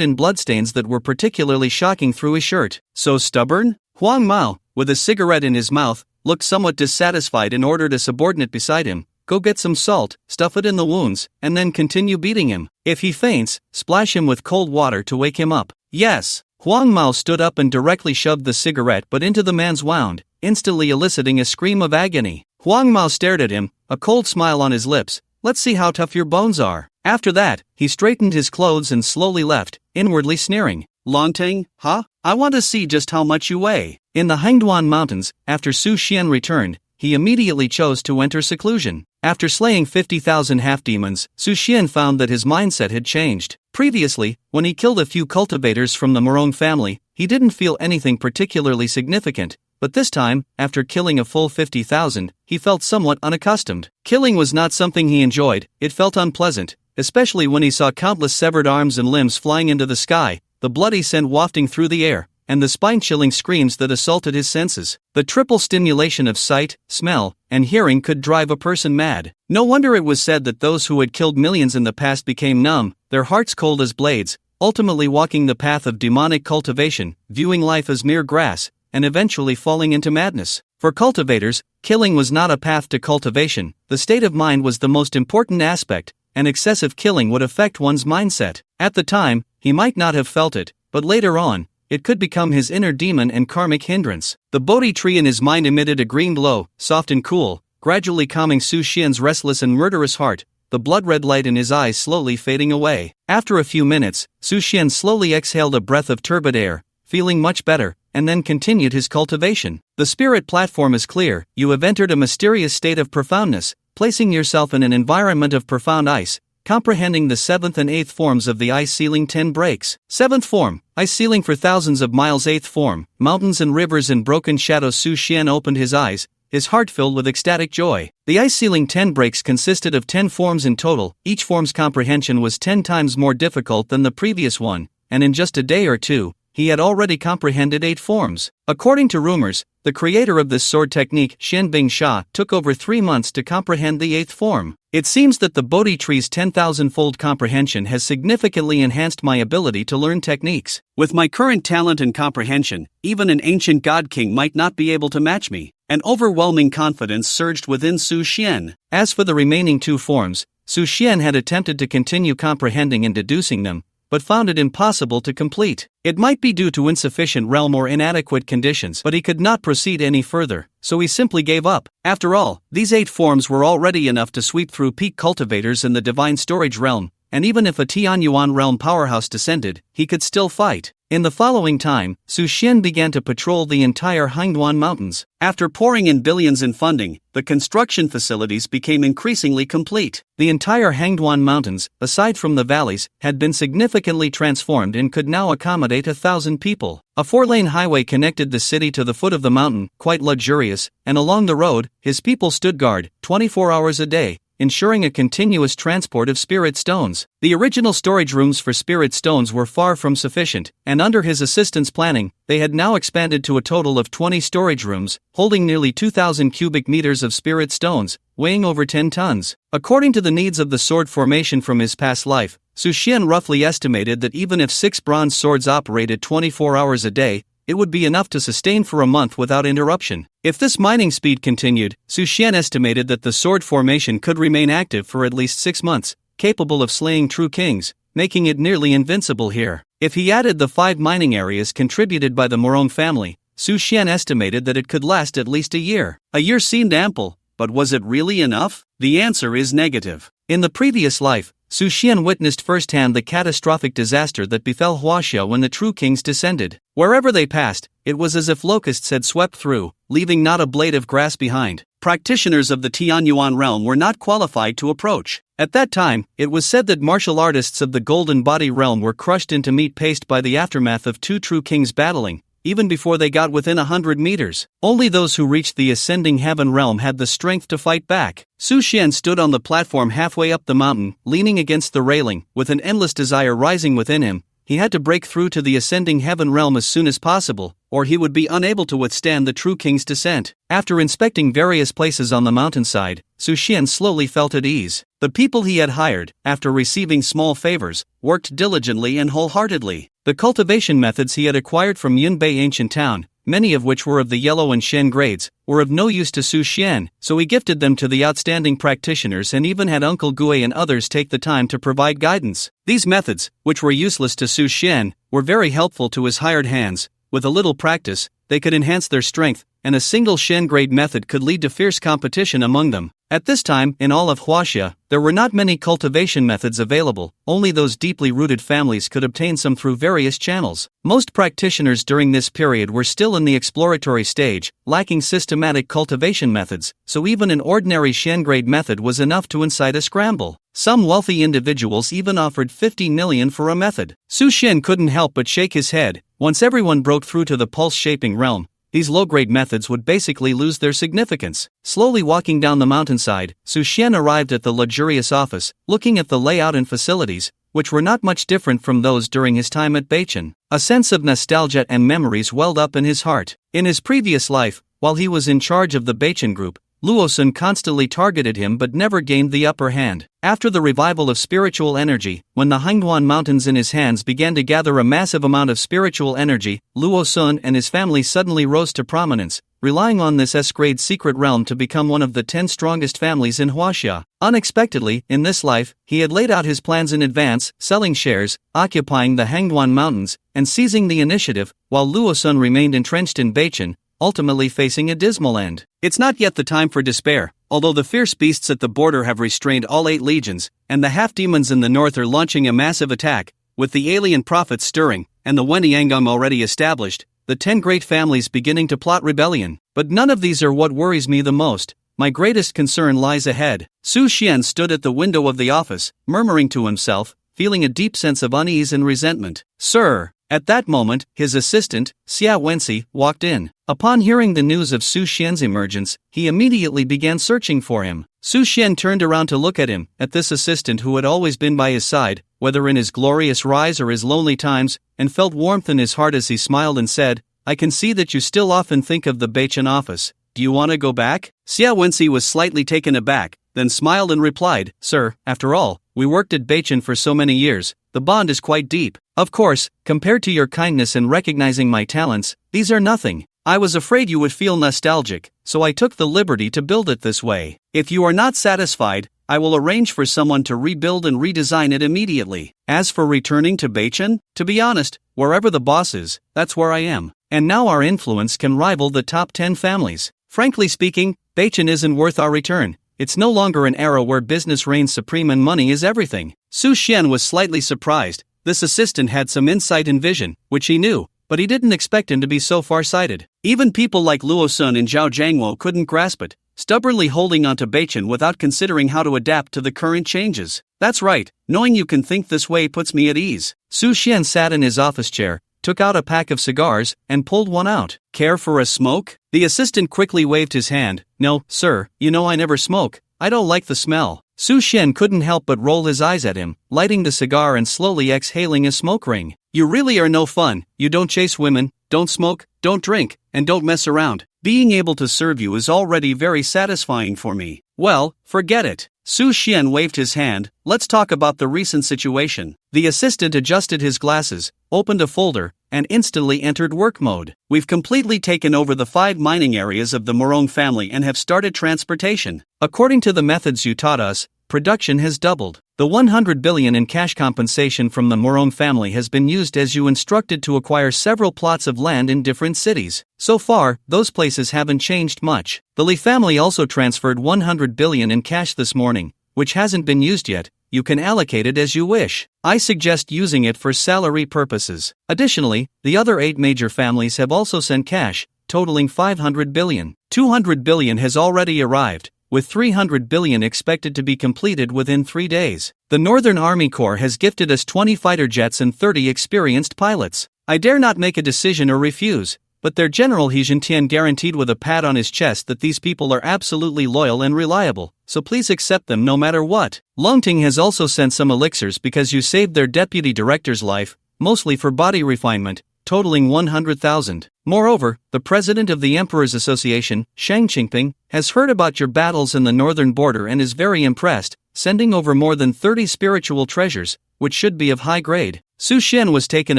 in bloodstains that were particularly shocking through his shirt. "So stubborn?" Huang Mao, with a cigarette in his mouth, looked somewhat dissatisfied and ordered a subordinate beside him, "Go get some salt, stuff it in the wounds, and then continue beating him. If he faints, splash him with cold water to wake him up." "Yes." Huang Mao stood up and directly shoved the cigarette butt into the man's wound, instantly eliciting a scream of agony. Huang Mao stared at him, a cold smile on his lips. Let's see how tough your bones are. After that, he straightened his clothes and slowly left, inwardly sneering. Longting, huh? I want to see just how much you weigh. In the Hangduan Mountains, after Su Xian returned, he immediately chose to enter seclusion. After slaying 50,000 half-demons, Su Xian found that his mindset had changed. Previously, when he killed a few cultivators from the Morong family, he didn't feel anything particularly significant. But this time, after killing a full 50,000, he felt somewhat unaccustomed. Killing was not something he enjoyed, it felt unpleasant, especially when he saw countless severed arms and limbs flying into the sky, the bloody scent wafting through the air, and the spine-chilling screams that assaulted his senses. The triple stimulation of sight, smell, and hearing could drive a person mad. No wonder it was said that those who had killed millions in the past became numb, their hearts cold as blades, ultimately walking the path of demonic cultivation, viewing life as mere grass, and eventually falling into madness. For cultivators, killing was not a path to cultivation, the state of mind was the most important aspect, and excessive killing would affect one's mindset. At the time, he might not have felt it, but later on, it could become his inner demon and karmic hindrance. The bodhi tree in his mind emitted a green glow, soft and cool, gradually calming Su Xian's restless and murderous heart, the blood-red light in his eyes slowly fading away. After a few minutes, Su Xian slowly exhaled a breath of turbid air, feeling much better, and then continued his cultivation. The spirit platform is clear, you have entered a mysterious state of profoundness, placing yourself in an environment of profound ice, comprehending the 7th and 8th forms of the ice ceiling 10 breaks. 7th form, ice ceiling for thousands of miles. 8th form, mountains and rivers in broken shadows. Su Xian opened his eyes, his heart filled with ecstatic joy. The ice ceiling 10 breaks consisted of 10 forms in total, each form's comprehension was 10 times more difficult than the previous one, and in just a day or two, he had already comprehended 8 forms. According to rumors, the creator of this sword technique, Shen Bingsha, took over 3 months to comprehend the 8th form. It seems that the Bodhi tree's 10,000-fold comprehension has significantly enhanced my ability to learn techniques. With my current talent and comprehension, even an ancient god king might not be able to match me. An overwhelming confidence surged within Su Xian. As for the remaining 2 forms, Su Xian had attempted to continue comprehending and deducing them, but found it impossible to complete. It might be due to insufficient realm or inadequate conditions, but he could not proceed any further, so he simply gave up. After all, these 8 forms were already enough to sweep through peak cultivators in the divine storage realm, and even if a Tianyuan realm powerhouse descended, he could still fight. In the following time, Su Xian began to patrol the entire Hangduan Mountains. After pouring in billions in funding, the construction facilities became increasingly complete. The entire Hangduan Mountains, aside from the valleys, had been significantly transformed and could now accommodate 1,000 people. A 4-lane highway connected the city to the foot of the mountain, quite luxurious, and along the road, his people stood guard, 24 hours a day, ensuring a continuous transport of spirit stones. The original storage rooms for spirit stones were far from sufficient, and under his assistant's planning, they had now expanded to a total of 20 storage rooms, holding nearly 2,000 cubic meters of spirit stones, weighing over 10 tons. According to the needs of the sword formation from his past life, Su Xian roughly estimated that even if 6 bronze swords operated 24 hours a day, it would be enough to sustain for a month without interruption. If this mining speed continued, Su Xian estimated that the sword formation could remain active for at least 6 months, capable of slaying true kings, making it nearly invincible here. If he added the 5 mining areas contributed by the Morong family, Su Xian estimated that it could last at least a year. A year seemed ample, but was it really enough? The answer is negative. In the previous life, Su Xian witnessed firsthand the catastrophic disaster that befell Huaxia when the true kings descended. Wherever they passed, it was as if locusts had swept through, leaving not a blade of grass behind. Practitioners of the Tianyuan realm were not qualified to approach. At that time, it was said that martial artists of the golden body realm were crushed into meat paste by the aftermath of 2 true kings battling, even before they got within 100 meters. Only those who reached the ascending heaven realm had the strength to fight back. Su Xian stood on the platform halfway up the mountain, leaning against the railing, with an endless desire rising within him. He had to break through to the ascending heaven realm as soon as possible, or he would be unable to withstand the true king's descent. After inspecting various places on the mountainside, Su Xian slowly felt at ease. The people he had hired, after receiving small favors, worked diligently and wholeheartedly. The cultivation methods he had acquired from Yunbei ancient town, many of which were of the yellow and Shen grades, were of no use to Su Xian, so he gifted them to the outstanding practitioners and even had Uncle Gui and others take the time to provide guidance. These methods, which were useless to Su Xian, were very helpful to his hired hands. With a little practice, they could enhance their strength, and a single Shen-grade method could lead to fierce competition among them. At this time, in all of Huaxia, there were not many cultivation methods available, only those deeply rooted families could obtain some through various channels. Most practitioners during this period were still in the exploratory stage, lacking systematic cultivation methods, so even an ordinary Shen-grade method was enough to incite a scramble. Some wealthy individuals even offered 50 million for a method. Su Shen couldn't help but shake his head. Once everyone broke through to the pulse-shaping realm, these low-grade methods would basically lose their significance. Slowly walking down the mountainside, Su Shen arrived at the luxurious office, looking at the layout and facilities, which were not much different from those during his time at Beichen. A sense of nostalgia and memories welled up in his heart. In his previous life, while he was in charge of the Beichen group, Luosun constantly targeted him but never gained the upper hand. After the revival of spiritual energy, when the Hangduan Mountains in his hands began to gather a massive amount of spiritual energy, Luosun and his family suddenly rose to prominence, relying on this S-grade secret realm to become one of the 10 strongest families in Huaxia. Unexpectedly, in this life, he had laid out his plans in advance, selling shares, occupying the Hangduan Mountains, and seizing the initiative, while Luosun remained entrenched in Beichen, ultimately facing a dismal end. It's not yet the time for despair, although the fierce beasts at the border have restrained all 8 legions, and the half-demons in the north are launching a massive attack, with the alien prophets stirring, and the Weniangum already established, the 10 great families beginning to plot rebellion. But none of these are what worries me the most. My greatest concern lies ahead. Su Xian stood at the window of the office, murmuring to himself, feeling a deep sense of unease and resentment. "Sir." At that moment, his assistant, Xia Wenxi, walked in. Upon hearing the news of Su Xian's emergence, he immediately began searching for him. Su Xian turned around to look at him, at this assistant who had always been by his side, whether in his glorious rise or his lonely times, and felt warmth in his heart as he smiled and said, "I can see that you still often think of the Beichen office. Do you want to go back?" Xia Wenxi was slightly taken aback, then smiled and replied, "Sir, after all, we worked at Beichen for so many years, the bond is quite deep. Of course, compared to your kindness in recognizing my talents, these are nothing. I was afraid you would feel nostalgic, so I took the liberty to build it this way. If you are not satisfied, I will arrange for someone to rebuild and redesign it immediately. As for returning to Beichen, to be honest, wherever the boss is, that's where I am. And now our influence can rival the top 10 families. Frankly speaking, Beichen isn't worth our return. It's no longer an era where business reigns supreme and money is everything." Su Xian was slightly surprised. This assistant had some insight and vision, which he knew, but he didn't expect him to be so far-sighted. Even people like Luosun and Zhao Jiangwo couldn't grasp it, stubbornly holding onto Beichen without considering how to adapt to the current changes. "That's right, knowing you can think this way puts me at ease." Su Xian sat in his office chair, took out a pack of cigars, and pulled one out. "Care for a smoke?" The assistant quickly waved his hand. "No, sir, you know I never smoke. I don't like the smell." Su Xian couldn't help but roll his eyes at him, lighting the cigar and slowly exhaling a smoke ring. "You really are no fun. You don't chase women, don't smoke, don't drink, and don't mess around. Being able to serve you is already very satisfying for me." "Well, forget it." Su Xian waved his hand. "Let's talk about the recent situation." The assistant adjusted his glasses, opened a folder, and instantly entered work mode. "We've completely taken over the 5 mining areas of the Morong family and have started transportation. According to the methods you taught us, production has doubled. The 100 billion in cash compensation from the Morong family has been used as you instructed to acquire several plots of land in different cities. So far, those places haven't changed much. The Li family also transferred 100 billion in cash this morning, which hasn't been used yet. You can allocate it as you wish. I suggest using it for salary purposes. Additionally, the other 8 major families have also sent cash, totaling 500 billion. 200 billion has already arrived, with 300 billion expected to be completed within 3 days. The Northern Army Corps has gifted us 20 fighter jets and 30 experienced pilots. I dare not make a decision or refuse, but their General He Jintian guaranteed with a pat on his chest that these people are absolutely loyal and reliable, so please accept them no matter what. Longting has also sent some elixirs because you saved their deputy director's life, mostly for body refinement, totaling 100,000. Moreover, the president of the Emperor's Association, Shang Qingping, has heard about your battles in the northern border and is very impressed, sending over more than 30 spiritual treasures, which should be of high grade. Su Xian was taken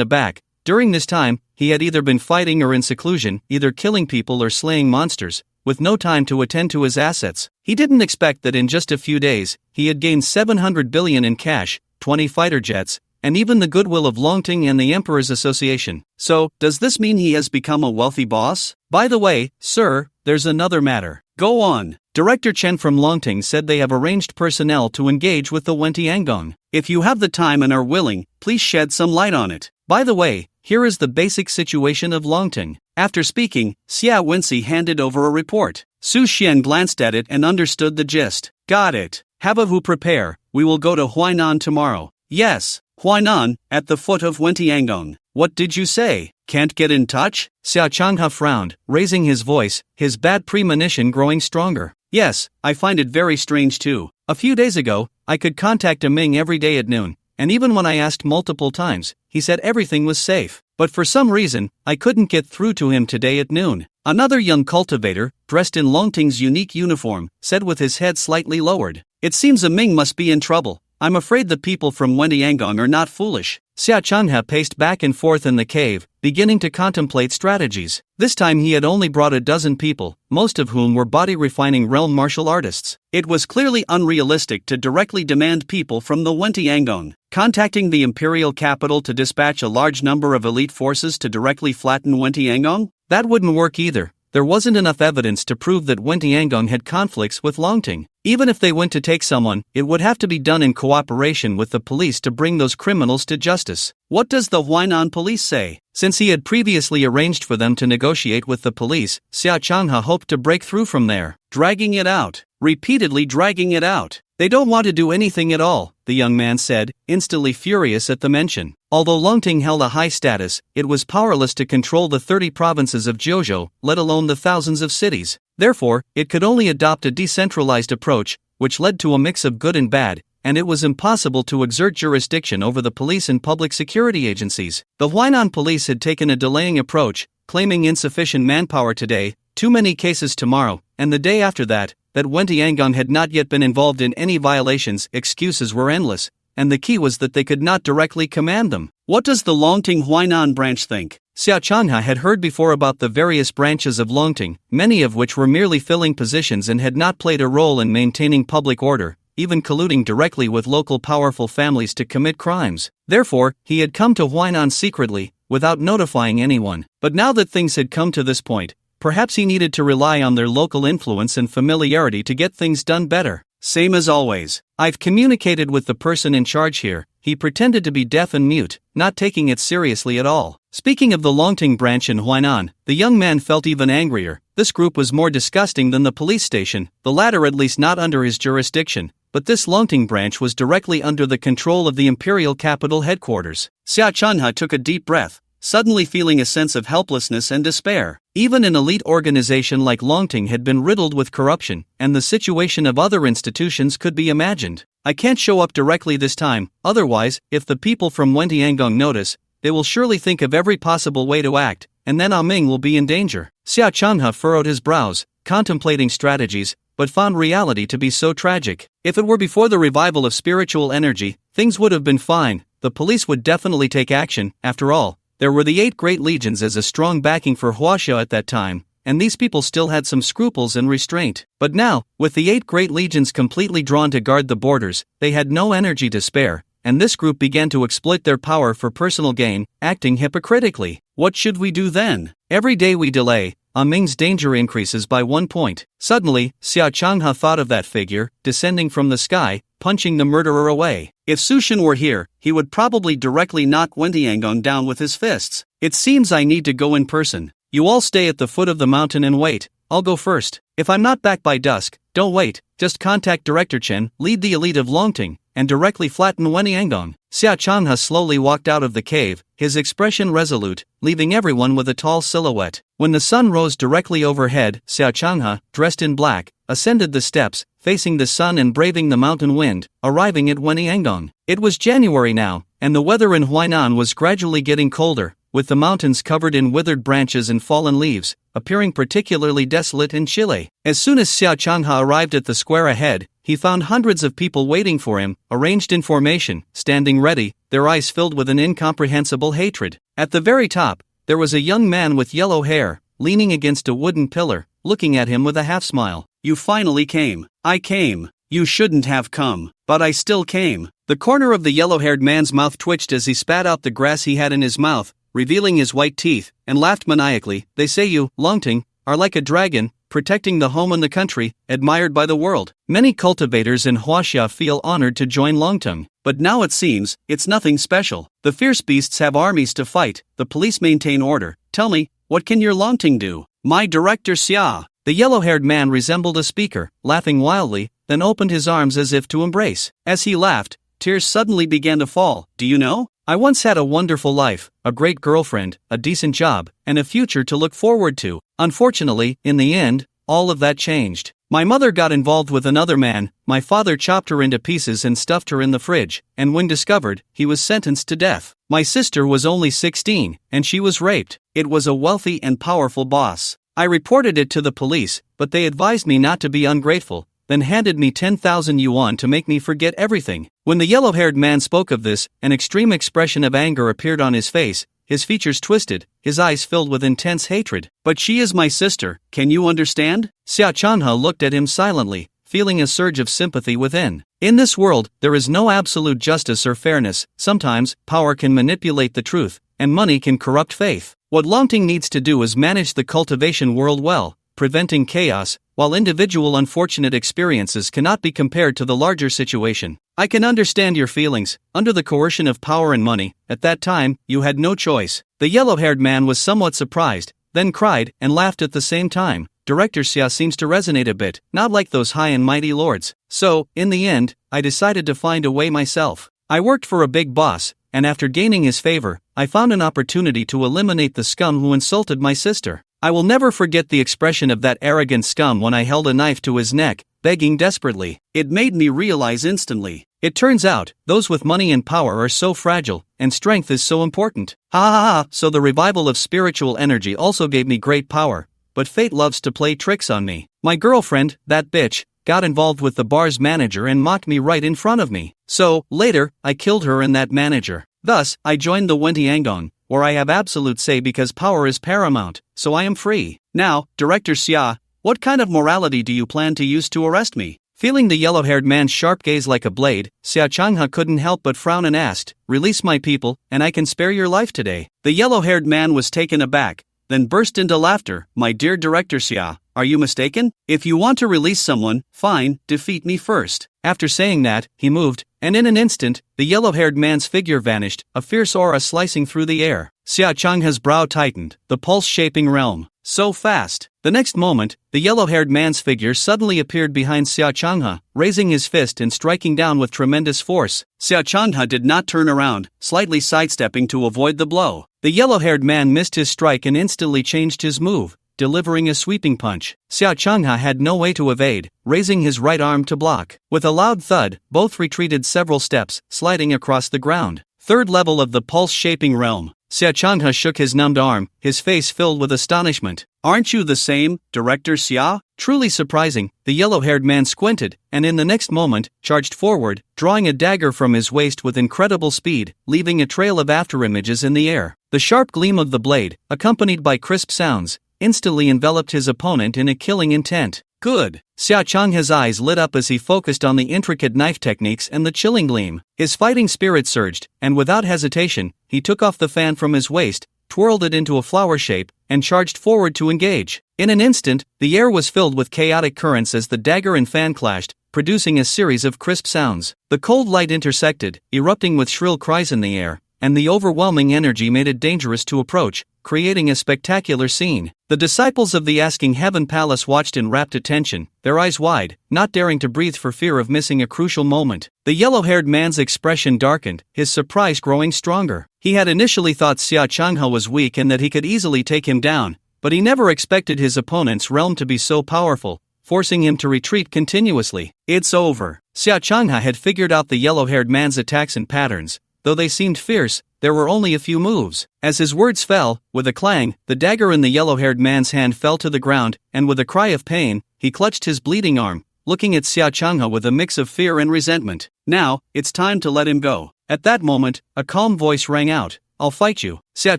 aback. During this time, he had either been fighting or in seclusion, either killing people or slaying monsters, with no time to attend to his assets. He didn't expect that in just a few days, he had gained 700 billion in cash, 20 fighter jets, and even the goodwill of Longting and the Emperor's Association. So, does this mean he has become a wealthy boss? By the way, sir, there's another matter. Go on. Director Chen from Longting said they have arranged personnel to engage with the Wentiangong. If you have the time and are willing, please shed some light on it. By the way, here is the basic situation of Longting. After speaking, Xia Wenxi handed over a report. Su Xian glanced at it and understood the gist. Got it. Have a who prepare, we will go to Huainan tomorrow. Yes, Huainan, at the foot of Wentiangong. What did you say? Can't get in touch? Xia Changhe frowned, raising his voice, his bad premonition growing stronger. Yes, I find it very strange too. A few days ago, I could contact a Ming every day at noon, and even when I asked multiple times, he said everything was safe. But for some reason, I couldn't get through to him today at noon. Another young cultivator, dressed in Longting's unique uniform, said with his head slightly lowered. It seems a Ming must be in trouble. I'm afraid the people from Wentiangong are not foolish. Xia Changhe paced back and forth in the cave, beginning to contemplate strategies. This time he had only brought a dozen people, most of whom were body-refining realm martial artists. It was clearly unrealistic to directly demand people from the Wentiangong. Contacting the imperial capital to dispatch a large number of elite forces to directly flatten Wentiangong? That wouldn't work either. There wasn't enough evidence to prove that Wentiangong had conflicts with Longting. Even if they went to take someone, it would have to be done in cooperation with the police to bring those criminals to justice. What does the Huainan police say? Since he had previously arranged for them to negotiate with the police, Xia Changhe hoped to break through from there. Dragging it out. Repeatedly dragging it out. They don't want to do anything at all, the young man said, instantly furious at the mention. Although Longting held a high status, it was powerless to control the 30 provinces of Jiuzhou, let alone the thousands of cities. Therefore, it could only adopt a decentralized approach, which led to a mix of good and bad, and it was impossible to exert jurisdiction over the police and public security agencies. The Huainan police had taken a delaying approach, claiming insufficient manpower today, too many cases tomorrow, and the day after that Wentiangong had not yet been involved in any violations. Excuses were endless, and the key was that they could not directly command them. What does the Longting Huainan branch think? Xia Changhe had heard before about the various branches of Longting, many of which were merely filling positions and had not played a role in maintaining public order, even colluding directly with local powerful families to commit crimes. Therefore, he had come to Huainan secretly, without notifying anyone. But now that things had come to this point, perhaps he needed to rely on their local influence and familiarity to get things done better. Same as always. I've communicated with the person in charge here. He pretended to be deaf and mute, not taking it seriously at all. Speaking of the Longting branch in Huainan, the young man felt even angrier. This group was more disgusting than the police station, the latter at least not under his jurisdiction, but this Longting branch was directly under the control of the imperial capital headquarters. Xia Changhe took a deep breath, suddenly feeling a sense of helplessness and despair. Even an elite organization like Longting had been riddled with corruption, and the situation of other institutions could be imagined. I can't show up directly this time, otherwise, if the people from Wentiangong notice, they will surely think of every possible way to act, and then Ming will be in danger. Xia Changhe furrowed his brows, contemplating strategies, but found reality to be so tragic. If it were before the revival of spiritual energy, things would have been fine. The police would definitely take action. After all, there were the 8 great legions as a strong backing for Huaxia at that time, and these people still had some scruples and restraint. But now, with the 8 great legions completely drawn to guard the borders, they had no energy to spare, and this group began to exploit their power for personal gain, acting hypocritically. What should we do then? Every day we delay, Ming's danger increases by 1 point. Suddenly, Xia Changhe thought of that figure, descending from the sky, punching the murderer away. If Su Shen were here, he would probably directly knock Wentiangong down with his fists. It seems I need to go in person. You all stay at the foot of the mountain and wait. I'll go first. If I'm not back by dusk, don't wait. Just contact Director Chen, lead the elite of Longting, and directly flatten Wentiangong. Xia Changhe slowly walked out of the cave, his expression resolute, leaving everyone with a tall silhouette. When the sun rose directly overhead, Xia Changhe, dressed in black, ascended the steps, facing the sun and braving the mountain wind, arriving at Wentiangong. It was January now, and the weather in Huainan was gradually getting colder, with the mountains covered in withered branches and fallen leaves, appearing particularly desolate in Chile. As soon as Xia Changhe arrived at the square ahead, he found hundreds of people waiting for him, arranged in formation, standing ready, their eyes filled with an incomprehensible hatred. At the very top, there was a young man with yellow hair, leaning against a wooden pillar, looking at him with a half-smile. You finally came. I came. You shouldn't have come, but I still came. The corner of the yellow-haired man's mouth twitched as he spat out the grass he had in his mouth, revealing his white teeth, and laughed maniacally. They say you, Longting, are like a dragon, protecting the home and the country, admired by the world. Many cultivators in Huaxia feel honored to join Longting, but now it seems, it's nothing special. The fierce beasts have armies to fight, the police maintain order. Tell me, what can your Longting do? My director Xia. The yellow-haired man resembled a speaker, laughing wildly, then opened his arms as if to embrace. As he laughed, tears suddenly began to fall. Do you know? I once had a wonderful life, a great girlfriend, a decent job, and a future to look forward to. Unfortunately, in the end, all of that changed. My mother got involved with another man, my father chopped her into pieces and stuffed her in the fridge, and when discovered, he was sentenced to death. My sister was only 16, and she was raped. It was a wealthy and powerful boss. I reported it to the police, but they advised me not to be ungrateful, then handed me 10,000 yuan to make me forget everything. When the yellow-haired man spoke of this, an extreme expression of anger appeared on his face, his features twisted, his eyes filled with intense hatred. But she is my sister, can you understand? Xia Changhe looked at him silently, feeling a surge of sympathy within. In this world, there is no absolute justice or fairness. Sometimes, power can manipulate the truth, and money can corrupt faith. What Longting needs to do is manage the cultivation world well, preventing chaos, while individual unfortunate experiences cannot be compared to the larger situation. I can understand your feelings. Under the coercion of power and money, at that time, you had no choice. The yellow-haired man was somewhat surprised, then cried and laughed at the same time. Director Xia seems to resonate a bit, not like those high and mighty lords. So, in the end, I decided to find a way myself. I worked for a big boss, and after gaining his favor, I found an opportunity to eliminate the scum who insulted my sister. I will never forget the expression of that arrogant scum when I held a knife to his neck, begging desperately. It made me realize instantly. It turns out, those with money and power are so fragile, and strength is so important. Ha ha ha, so the revival of spiritual energy also gave me great power, but fate loves to play tricks on me. My girlfriend, that bitch, got involved with the bar's manager and mocked me right in front of me. So, later, I killed her and that manager. Thus, I joined the Wentiangong, where I have absolute say because power is paramount, so I am free. Now, Director Xia, what kind of morality do you plan to use to arrest me? Feeling the yellow-haired man's sharp gaze like a blade, Xia Changhe couldn't help but frown and asked, "Release my people, and I can spare your life today." The yellow-haired man was taken aback, then burst into laughter. My dear Director Xia, are you mistaken? If you want to release someone, fine, defeat me first. After saying that, he moved, and in an instant, the yellow-haired man's figure vanished, a fierce aura slicing through the air. Xia Changhe's brow tightened, the pulse-shaping realm. So fast. The next moment, the yellow-haired man's figure suddenly appeared behind Xia Changhe, raising his fist and striking down with tremendous force. Xia Changhe did not turn around, slightly sidestepping to avoid the blow. The yellow-haired man missed his strike and instantly changed his move, delivering a sweeping punch. Xia Changhe had no way to evade, raising his right arm to block. With a loud thud, both retreated several steps, sliding across the ground. Third level of the pulse-shaping realm. Xia Changhe shook his numbed arm, his face filled with astonishment. Aren't you the same, Director Xia? Truly surprising, the yellow-haired man squinted, and in the next moment, charged forward, drawing a dagger from his waist with incredible speed, leaving a trail of afterimages in the air. The sharp gleam of the blade, accompanied by crisp sounds, instantly enveloped his opponent in a killing intent. Good. Xia Changhe's eyes lit up as he focused on the intricate knife techniques and the chilling gleam. His fighting spirit surged, and without hesitation, he took off the fan from his waist, twirled it into a flower shape, and charged forward to engage. In an instant, the air was filled with chaotic currents as the dagger and fan clashed, producing a series of crisp sounds. The cold light intersected, erupting with shrill cries in the air, and the overwhelming energy made it dangerous to approach, creating a spectacular scene. The disciples of the Asking Heaven Palace watched in rapt attention, their eyes wide, not daring to breathe for fear of missing a crucial moment. The yellow-haired man's expression darkened, his surprise growing stronger. He had initially thought Xia Changhe was weak and that he could easily take him down, but he never expected his opponent's realm to be so powerful, forcing him to retreat continuously. It's over. Xia Changhe had figured out the yellow-haired man's attacks and patterns. Though they seemed fierce, there were only a few moves. As his words fell, with a clang, the dagger in the yellow-haired man's hand fell to the ground, and with a cry of pain, he clutched his bleeding arm, looking at Xia Changhe with a mix of fear and resentment. Now, it's time to let him go. At that moment, a calm voice rang out. I'll fight you. Xia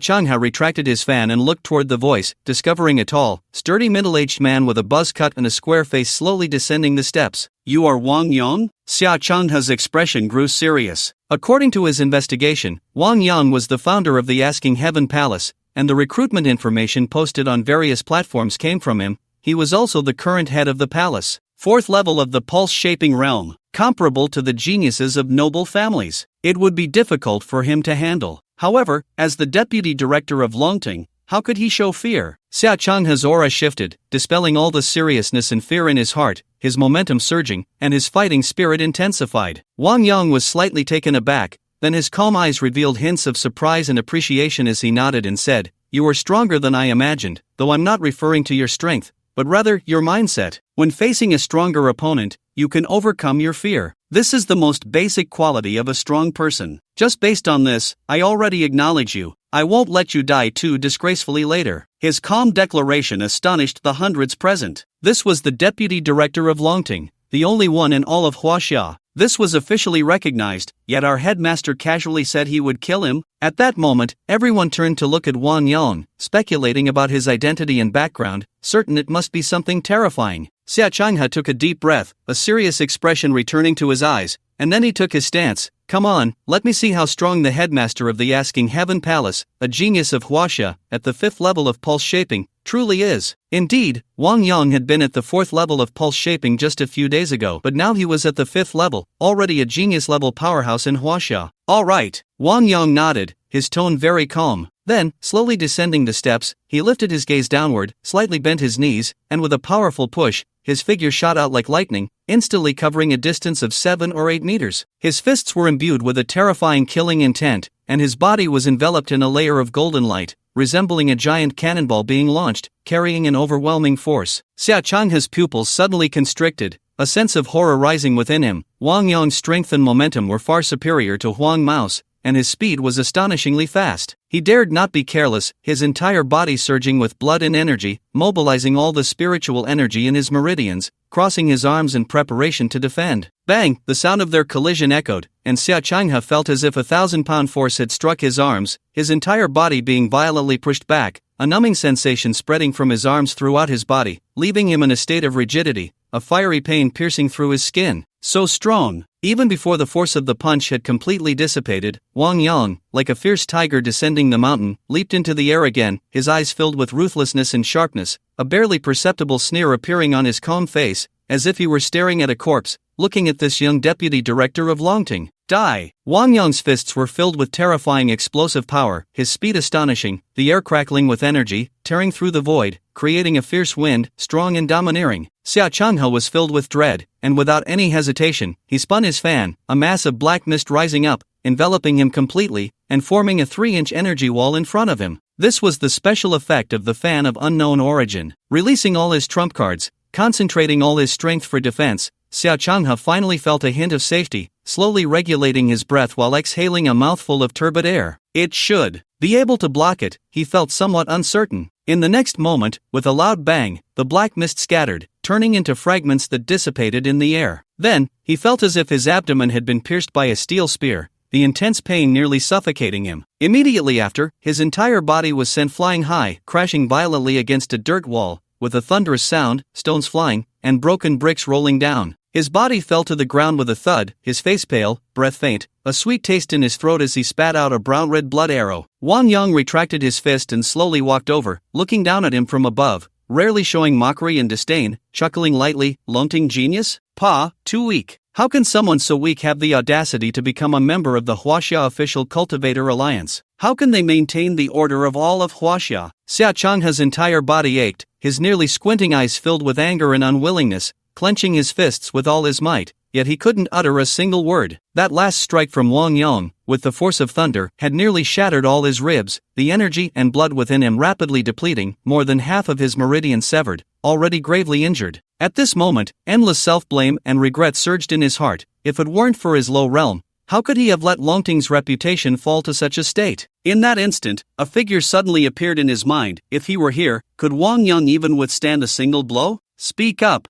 Changha retracted his fan and looked toward the voice, discovering a tall, sturdy middle-aged man with a buzz cut and a square face slowly descending the steps. You are Wang Yang? Xia Changha's expression grew serious. According to his investigation, Wang Yang was the founder of the Asking Heaven Palace, and the recruitment information posted on various platforms came from him. He was also the current head of the palace. 4th level of the pulse-shaping realm, comparable to the geniuses of noble families. It would be difficult for him to handle. However, as the deputy director of Longting, how could he show fear? Xia Changha's aura shifted, dispelling all the seriousness and fear in his heart, his momentum surging, and his fighting spirit intensified. Wang Yang was slightly taken aback, then his calm eyes revealed hints of surprise and appreciation as he nodded and said, You are stronger than I imagined, though I'm not referring to your strength, but rather your mindset. When facing a stronger opponent, you can overcome your fear. This is the most basic quality of a strong person. Just based on this, I already acknowledge you. I won't let you die too disgracefully later. His calm declaration astonished the hundreds present. This was the deputy director of Longting, the only one in all of Huaxia. This was officially recognized, yet our headmaster casually said he would kill him. At that moment, everyone turned to look at Wang Yang, speculating about his identity and background, certain it must be something terrifying. Xia Changha took a deep breath, a serious expression returning to his eyes, and then he took his stance. Come on, let me see how strong the headmaster of the Asking Heaven Palace, a genius of Huaxia, at the 5th level of pulse shaping, truly is. Indeed, Wang Yang had been at the 4th level of pulse shaping just a few days ago, but now he was at the 5th level, already a genius-level powerhouse in Huaxia. All right, Wang Yang nodded, his tone very calm. Then, slowly descending the steps, he lifted his gaze downward, slightly bent his knees, and with a powerful push, his figure shot out like lightning, instantly covering a distance of 7 or 8 meters. His fists were imbued with a terrifying killing intent, and his body was enveloped in a layer of golden light, resembling a giant cannonball being launched, carrying an overwhelming force. Xia Changha's pupils suddenly constricted, a sense of horror rising within him. Wang Yang's strength and momentum were far superior to Huang Mao's, and his speed was astonishingly fast. He dared not be careless, his entire body surging with blood and energy, mobilizing all the spiritual energy in his meridians, crossing his arms in preparation to defend. Bang! The sound of their collision echoed, and Xia Changha felt as if a 1,000-pound force had struck his arms, his entire body being violently pushed back, a numbing sensation spreading from his arms throughout his body, leaving him in a state of rigidity, a fiery pain piercing through his skin. So strong! Even before the force of the punch had completely dissipated, Wang Yang, like a fierce tiger descending the mountain, leaped into the air again, his eyes filled with ruthlessness and sharpness, a barely perceptible sneer appearing on his calm face, as if he were staring at a corpse, looking at this young deputy director of Longting. Die! Wang Yang's fists were filled with terrifying explosive power, his speed astonishing, the air crackling with energy, tearing through the void, creating a fierce wind, strong and domineering. Xia Changha was filled with dread, and without any hesitation, he spun his fan, a mass of black mist rising up, enveloping him completely, and forming a 3-inch energy wall in front of him. This was the special effect of the fan of unknown origin. Releasing all his trump cards, concentrating all his strength for defense, Xia Changha finally felt a hint of safety, slowly regulating his breath while exhaling a mouthful of turbid air. It should be able to block it, he felt somewhat uncertain. In the next moment, with a loud bang, the black mist scattered, turning into fragments that dissipated in the air. Then, he felt as if his abdomen had been pierced by a steel spear, the intense pain nearly suffocating him. Immediately after, his entire body was sent flying high, crashing violently against a dirt wall, with a thunderous sound, stones flying, and broken bricks rolling down. His body fell to the ground with a thud, his face pale, breath faint, a sweet taste in his throat as he spat out a brown-red blood arrow. Wang Yang retracted his fist and slowly walked over, looking down at him from above, rarely showing mockery and disdain, chuckling lightly. Longting genius? Pa, too weak. How can someone so weak have the audacity to become a member of the Huaxia Official Cultivator Alliance? How can they maintain the order of all of Huaxia? Xia Changha's entire body ached, his nearly squinting eyes filled with anger and unwillingness, clenching his fists with all his might, yet he couldn't utter a single word. That last strike from Wang Yang, with the force of thunder, had nearly shattered all his ribs, the energy and blood within him rapidly depleting, more than half of his meridian severed, already gravely injured. At this moment, endless self-blame and regret surged in his heart. If it weren't for his low realm, how could he have let Longting's reputation fall to such a state? In that instant, a figure suddenly appeared in his mind. If he were here, could Wang Yang even withstand a single blow? Speak up.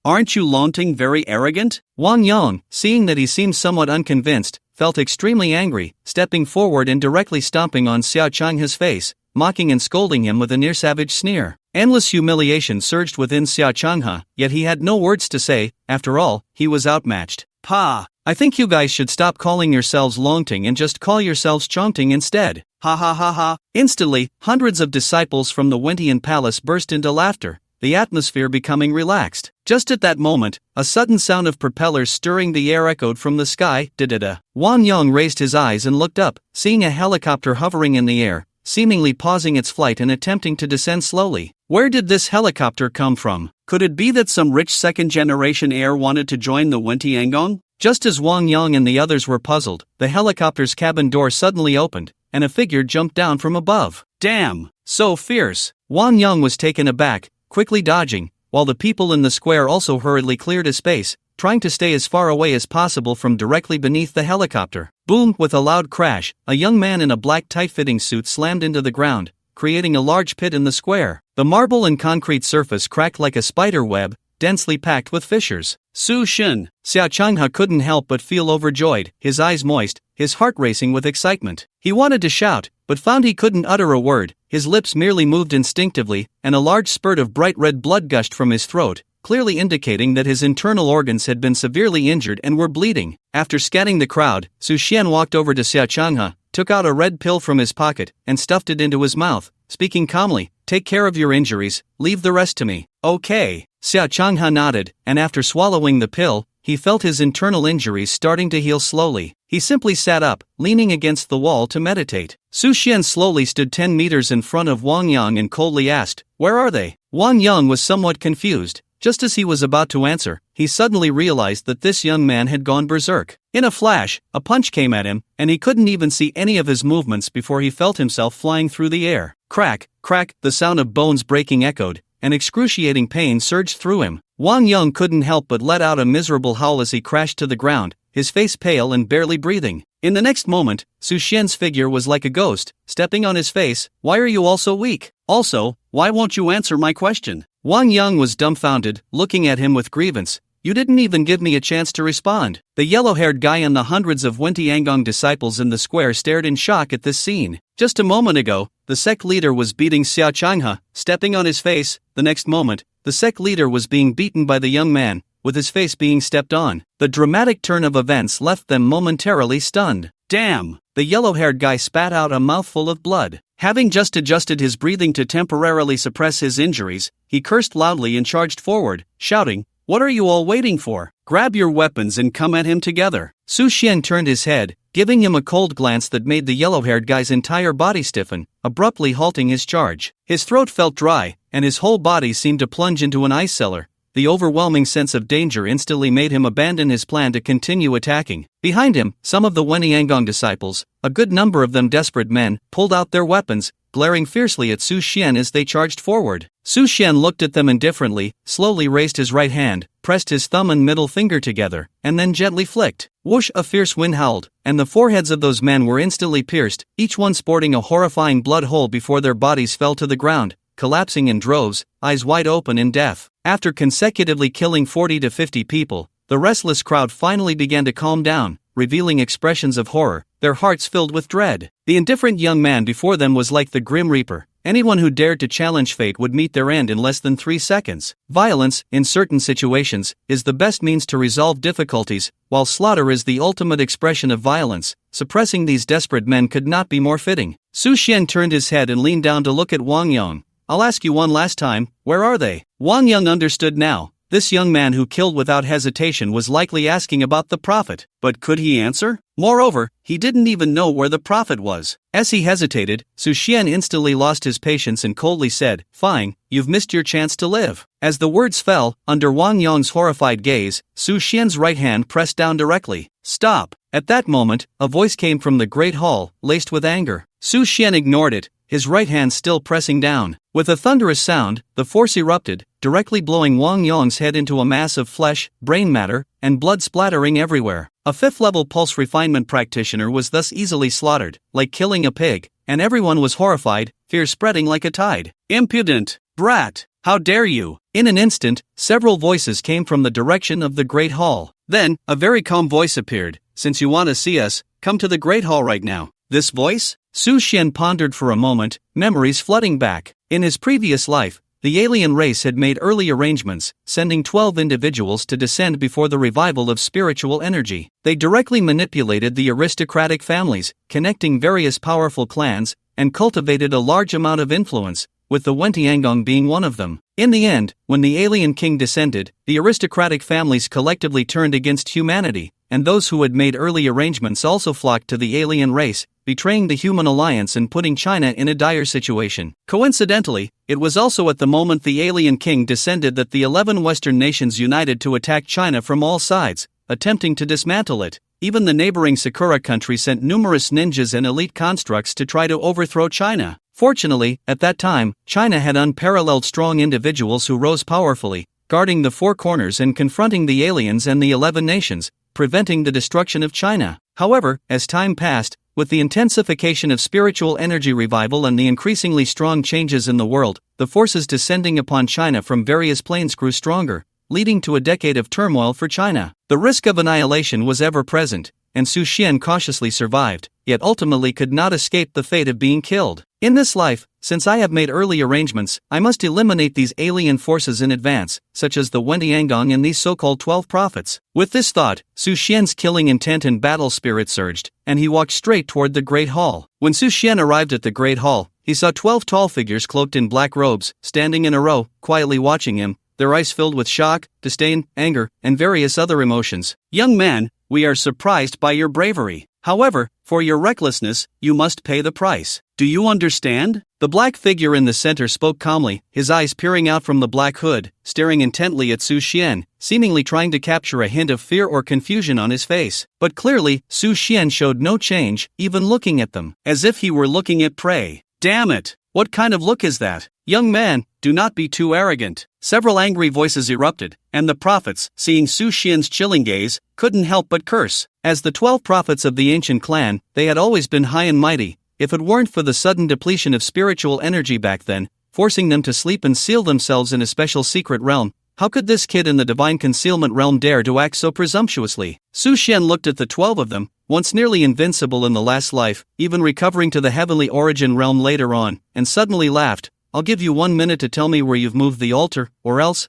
Aren't you Longting very arrogant? Wang Yang, seeing that he seemed somewhat unconvinced, felt extremely angry, stepping forward and directly stomping on Xiao Changhe's face, mocking and scolding him with a near-savage sneer. Endless humiliation surged within Xiao Changhe, yet he had no words to say. After all, he was outmatched. "Pa, I think you guys should stop calling yourselves Longting and just call yourselves Chongting instead. Ha ha ha ha." Instantly, hundreds of disciples from the Wentian palace burst into laughter, the atmosphere becoming relaxed. Just at that moment, a sudden sound of propellers stirring the air echoed from the sky. Da-da-da. Wang Yang raised his eyes and looked up, seeing a helicopter hovering in the air, seemingly pausing its flight and attempting to descend slowly. Where did this helicopter come from? Could it be that some rich second-generation heir wanted to join the Wentiangong? Just as Wang Yang and the others were puzzled, the helicopter's cabin door suddenly opened, and a figure jumped down from above. Damn, so fierce. Wang Yang was taken aback, quickly dodging, while the people in the square also hurriedly cleared a space, trying to stay as far away as possible from directly beneath the helicopter. Boom! With a loud crash, a young man in a black tight-fitting suit slammed into the ground, creating a large pit in the square. The marble and concrete surface cracked like a spider web, densely packed with fissures. Su Shen! Xiao Changhe couldn't help but feel overjoyed, his eyes moist, his heart racing with excitement. He wanted to shout, but found he couldn't utter a word. His lips merely moved instinctively, and a large spurt of bright red blood gushed from his throat, clearly indicating that his internal organs had been severely injured and were bleeding. After scanning the crowd, Su Xian walked over to Xiao Changhe, took out a red pill from his pocket, and stuffed it into his mouth, speaking calmly, "Take care of your injuries, leave the rest to me." "Okay." Xiao Changhe nodded, and after swallowing the pill, he felt his internal injuries starting to heal slowly. He simply sat up, leaning against the wall to meditate. Su Xian slowly stood 10 meters in front of Wang Yang and coldly asked, "Where are they?" Wang Yang was somewhat confused. Just as he was about to answer, he suddenly realized that this young man had gone berserk. In a flash, a punch came at him, and he couldn't even see any of his movements before he felt himself flying through the air. Crack, crack, the sound of bones breaking echoed, and excruciating pain surged through him. Wang Yang couldn't help but let out a miserable howl as he crashed to the ground, his face pale and barely breathing. In the next moment, Su Xian's figure was like a ghost, stepping on his face. "Why are you all so weak? Also, why won't you answer my question?" Wang Yang was dumbfounded, looking at him with grievance. "You didn't even give me a chance to respond." The yellow-haired guy and the hundreds of Wentiangong disciples in the square stared in shock at this scene. Just a moment ago, the sect leader was beating Xiao Changhe, stepping on his face. The next moment, the sect leader was being beaten by the young man, with his face being stepped on. The dramatic turn of events left them momentarily stunned. "Damn!" The yellow-haired guy spat out a mouthful of blood. Having just adjusted his breathing to temporarily suppress his injuries, he cursed loudly and charged forward, shouting, "What are you all waiting for? Grab your weapons and come at him together." Su Xian turned his head, giving him a cold glance that made the yellow-haired guy's entire body stiffen, abruptly halting his charge. His throat felt dry, and his whole body seemed to plunge into an ice cellar. The overwhelming sense of danger instantly made him abandon his plan to continue attacking. Behind him, some of the Wentiangong disciples, a good number of them desperate men, pulled out their weapons, glaring fiercely at Su Xian as they charged forward. Su Xian looked at them indifferently, slowly raised his right hand, pressed his thumb and middle finger together, and then gently flicked. Whoosh! A fierce wind howled, and the foreheads of those men were instantly pierced, each one sporting a horrifying blood hole before their bodies fell to the ground, collapsing in droves, eyes wide open in death. After consecutively killing 40 to 50 people, the restless crowd finally began to calm down, revealing expressions of horror, their hearts filled with dread. The indifferent young man before them was like the Grim Reaper. Anyone who dared to challenge fate would meet their end in less than 3 seconds. Violence, in certain situations, is the best means to resolve difficulties, while slaughter is the ultimate expression of violence. Suppressing these desperate men could not be more fitting. Su Xian turned his head and leaned down to look at Wang Yang. "I'll ask you one last time, where are they?" Wang Yang understood now. This young man who killed without hesitation was likely asking about the prophet, but could he answer? Moreover, he didn't even know where the prophet was. As he hesitated, Su Xian instantly lost his patience and coldly said, "Fine, you've missed your chance to live." As the words fell, under Wang Yang's horrified gaze, Su Xian's right hand pressed down directly. "Stop!" At that moment, a voice came from the great hall, laced with anger. Su Xian ignored it, his right hand still pressing down. With a thunderous sound, the force erupted, directly blowing Wang Yang's head into a mass of flesh, brain matter, and blood splattering everywhere. A 5th-level pulse refinement practitioner was thus easily slaughtered, like killing a pig, and everyone was horrified, fear spreading like a tide. "Impudent! Brat! How dare you!" In an instant, several voices came from the direction of the great hall. Then, a very calm voice appeared, since you want to see us, come to the Great Hall right now. This voice? Su Xian pondered for a moment, memories flooding back. In his previous life, the alien race had made early arrangements, sending 12 individuals to descend before the revival of spiritual energy. They directly manipulated the aristocratic families, connecting various powerful clans, and cultivated a large amount of influence, with the Wentiangong being one of them. In the end, when the alien king descended, the aristocratic families collectively turned against humanity, and those who had made early arrangements also flocked to the alien race, betraying the human alliance and putting China in a dire situation. Coincidentally, it was also at the moment the alien king descended that the 11 Western nations united to attack China from all sides, attempting to dismantle it. Even the neighboring Sakura country sent numerous ninjas and elite constructs to try to overthrow China. Fortunately, at that time, China had unparalleled strong individuals who rose powerfully, guarding the four corners and confronting the aliens and the 11 nations, preventing the destruction of China. However, as time passed, with the intensification of spiritual energy revival and the increasingly strong changes in the world, the forces descending upon China from various planes grew stronger, leading to a decade of turmoil for China. The risk of annihilation was ever present, and Su Xian cautiously survived, yet ultimately could not escape the fate of being killed. In this life, since I have made early arrangements, I must eliminate these alien forces in advance, such as the Wentiangong and these so-called 12 prophets. With this thought, Su Xian's killing intent and battle spirit surged, and he walked straight toward the Great Hall. When Su Xian arrived at the Great Hall, he saw 12 tall figures cloaked in black robes, standing in a row, quietly watching him, their eyes filled with shock, disdain, anger, and various other emotions. "Young man, we are surprised by your bravery. However, for your recklessness, you must pay the price. Do you understand?" The black figure in the center spoke calmly, his eyes peering out from the black hood, staring intently at Su Xian, seemingly trying to capture a hint of fear or confusion on his face. But clearly, Su Xian showed no change, even looking at them, as if he were looking at prey. "Damn it! What kind of look is that? Young man, do not be too arrogant." Several angry voices erupted, and the prophets, seeing Su Xian's chilling gaze, couldn't help but curse. As the 12 prophets of the ancient clan, they had always been high and mighty. If it weren't for the sudden depletion of spiritual energy back then, forcing them to sleep and seal themselves in a special secret realm, how could this kid in the divine concealment realm dare to act so presumptuously? Su Xian looked at the 12 of them, once nearly invincible in the last life, even recovering to the heavenly origin realm later on, and suddenly laughed. "I'll give you 1 minute to tell me where you've moved the altar, or else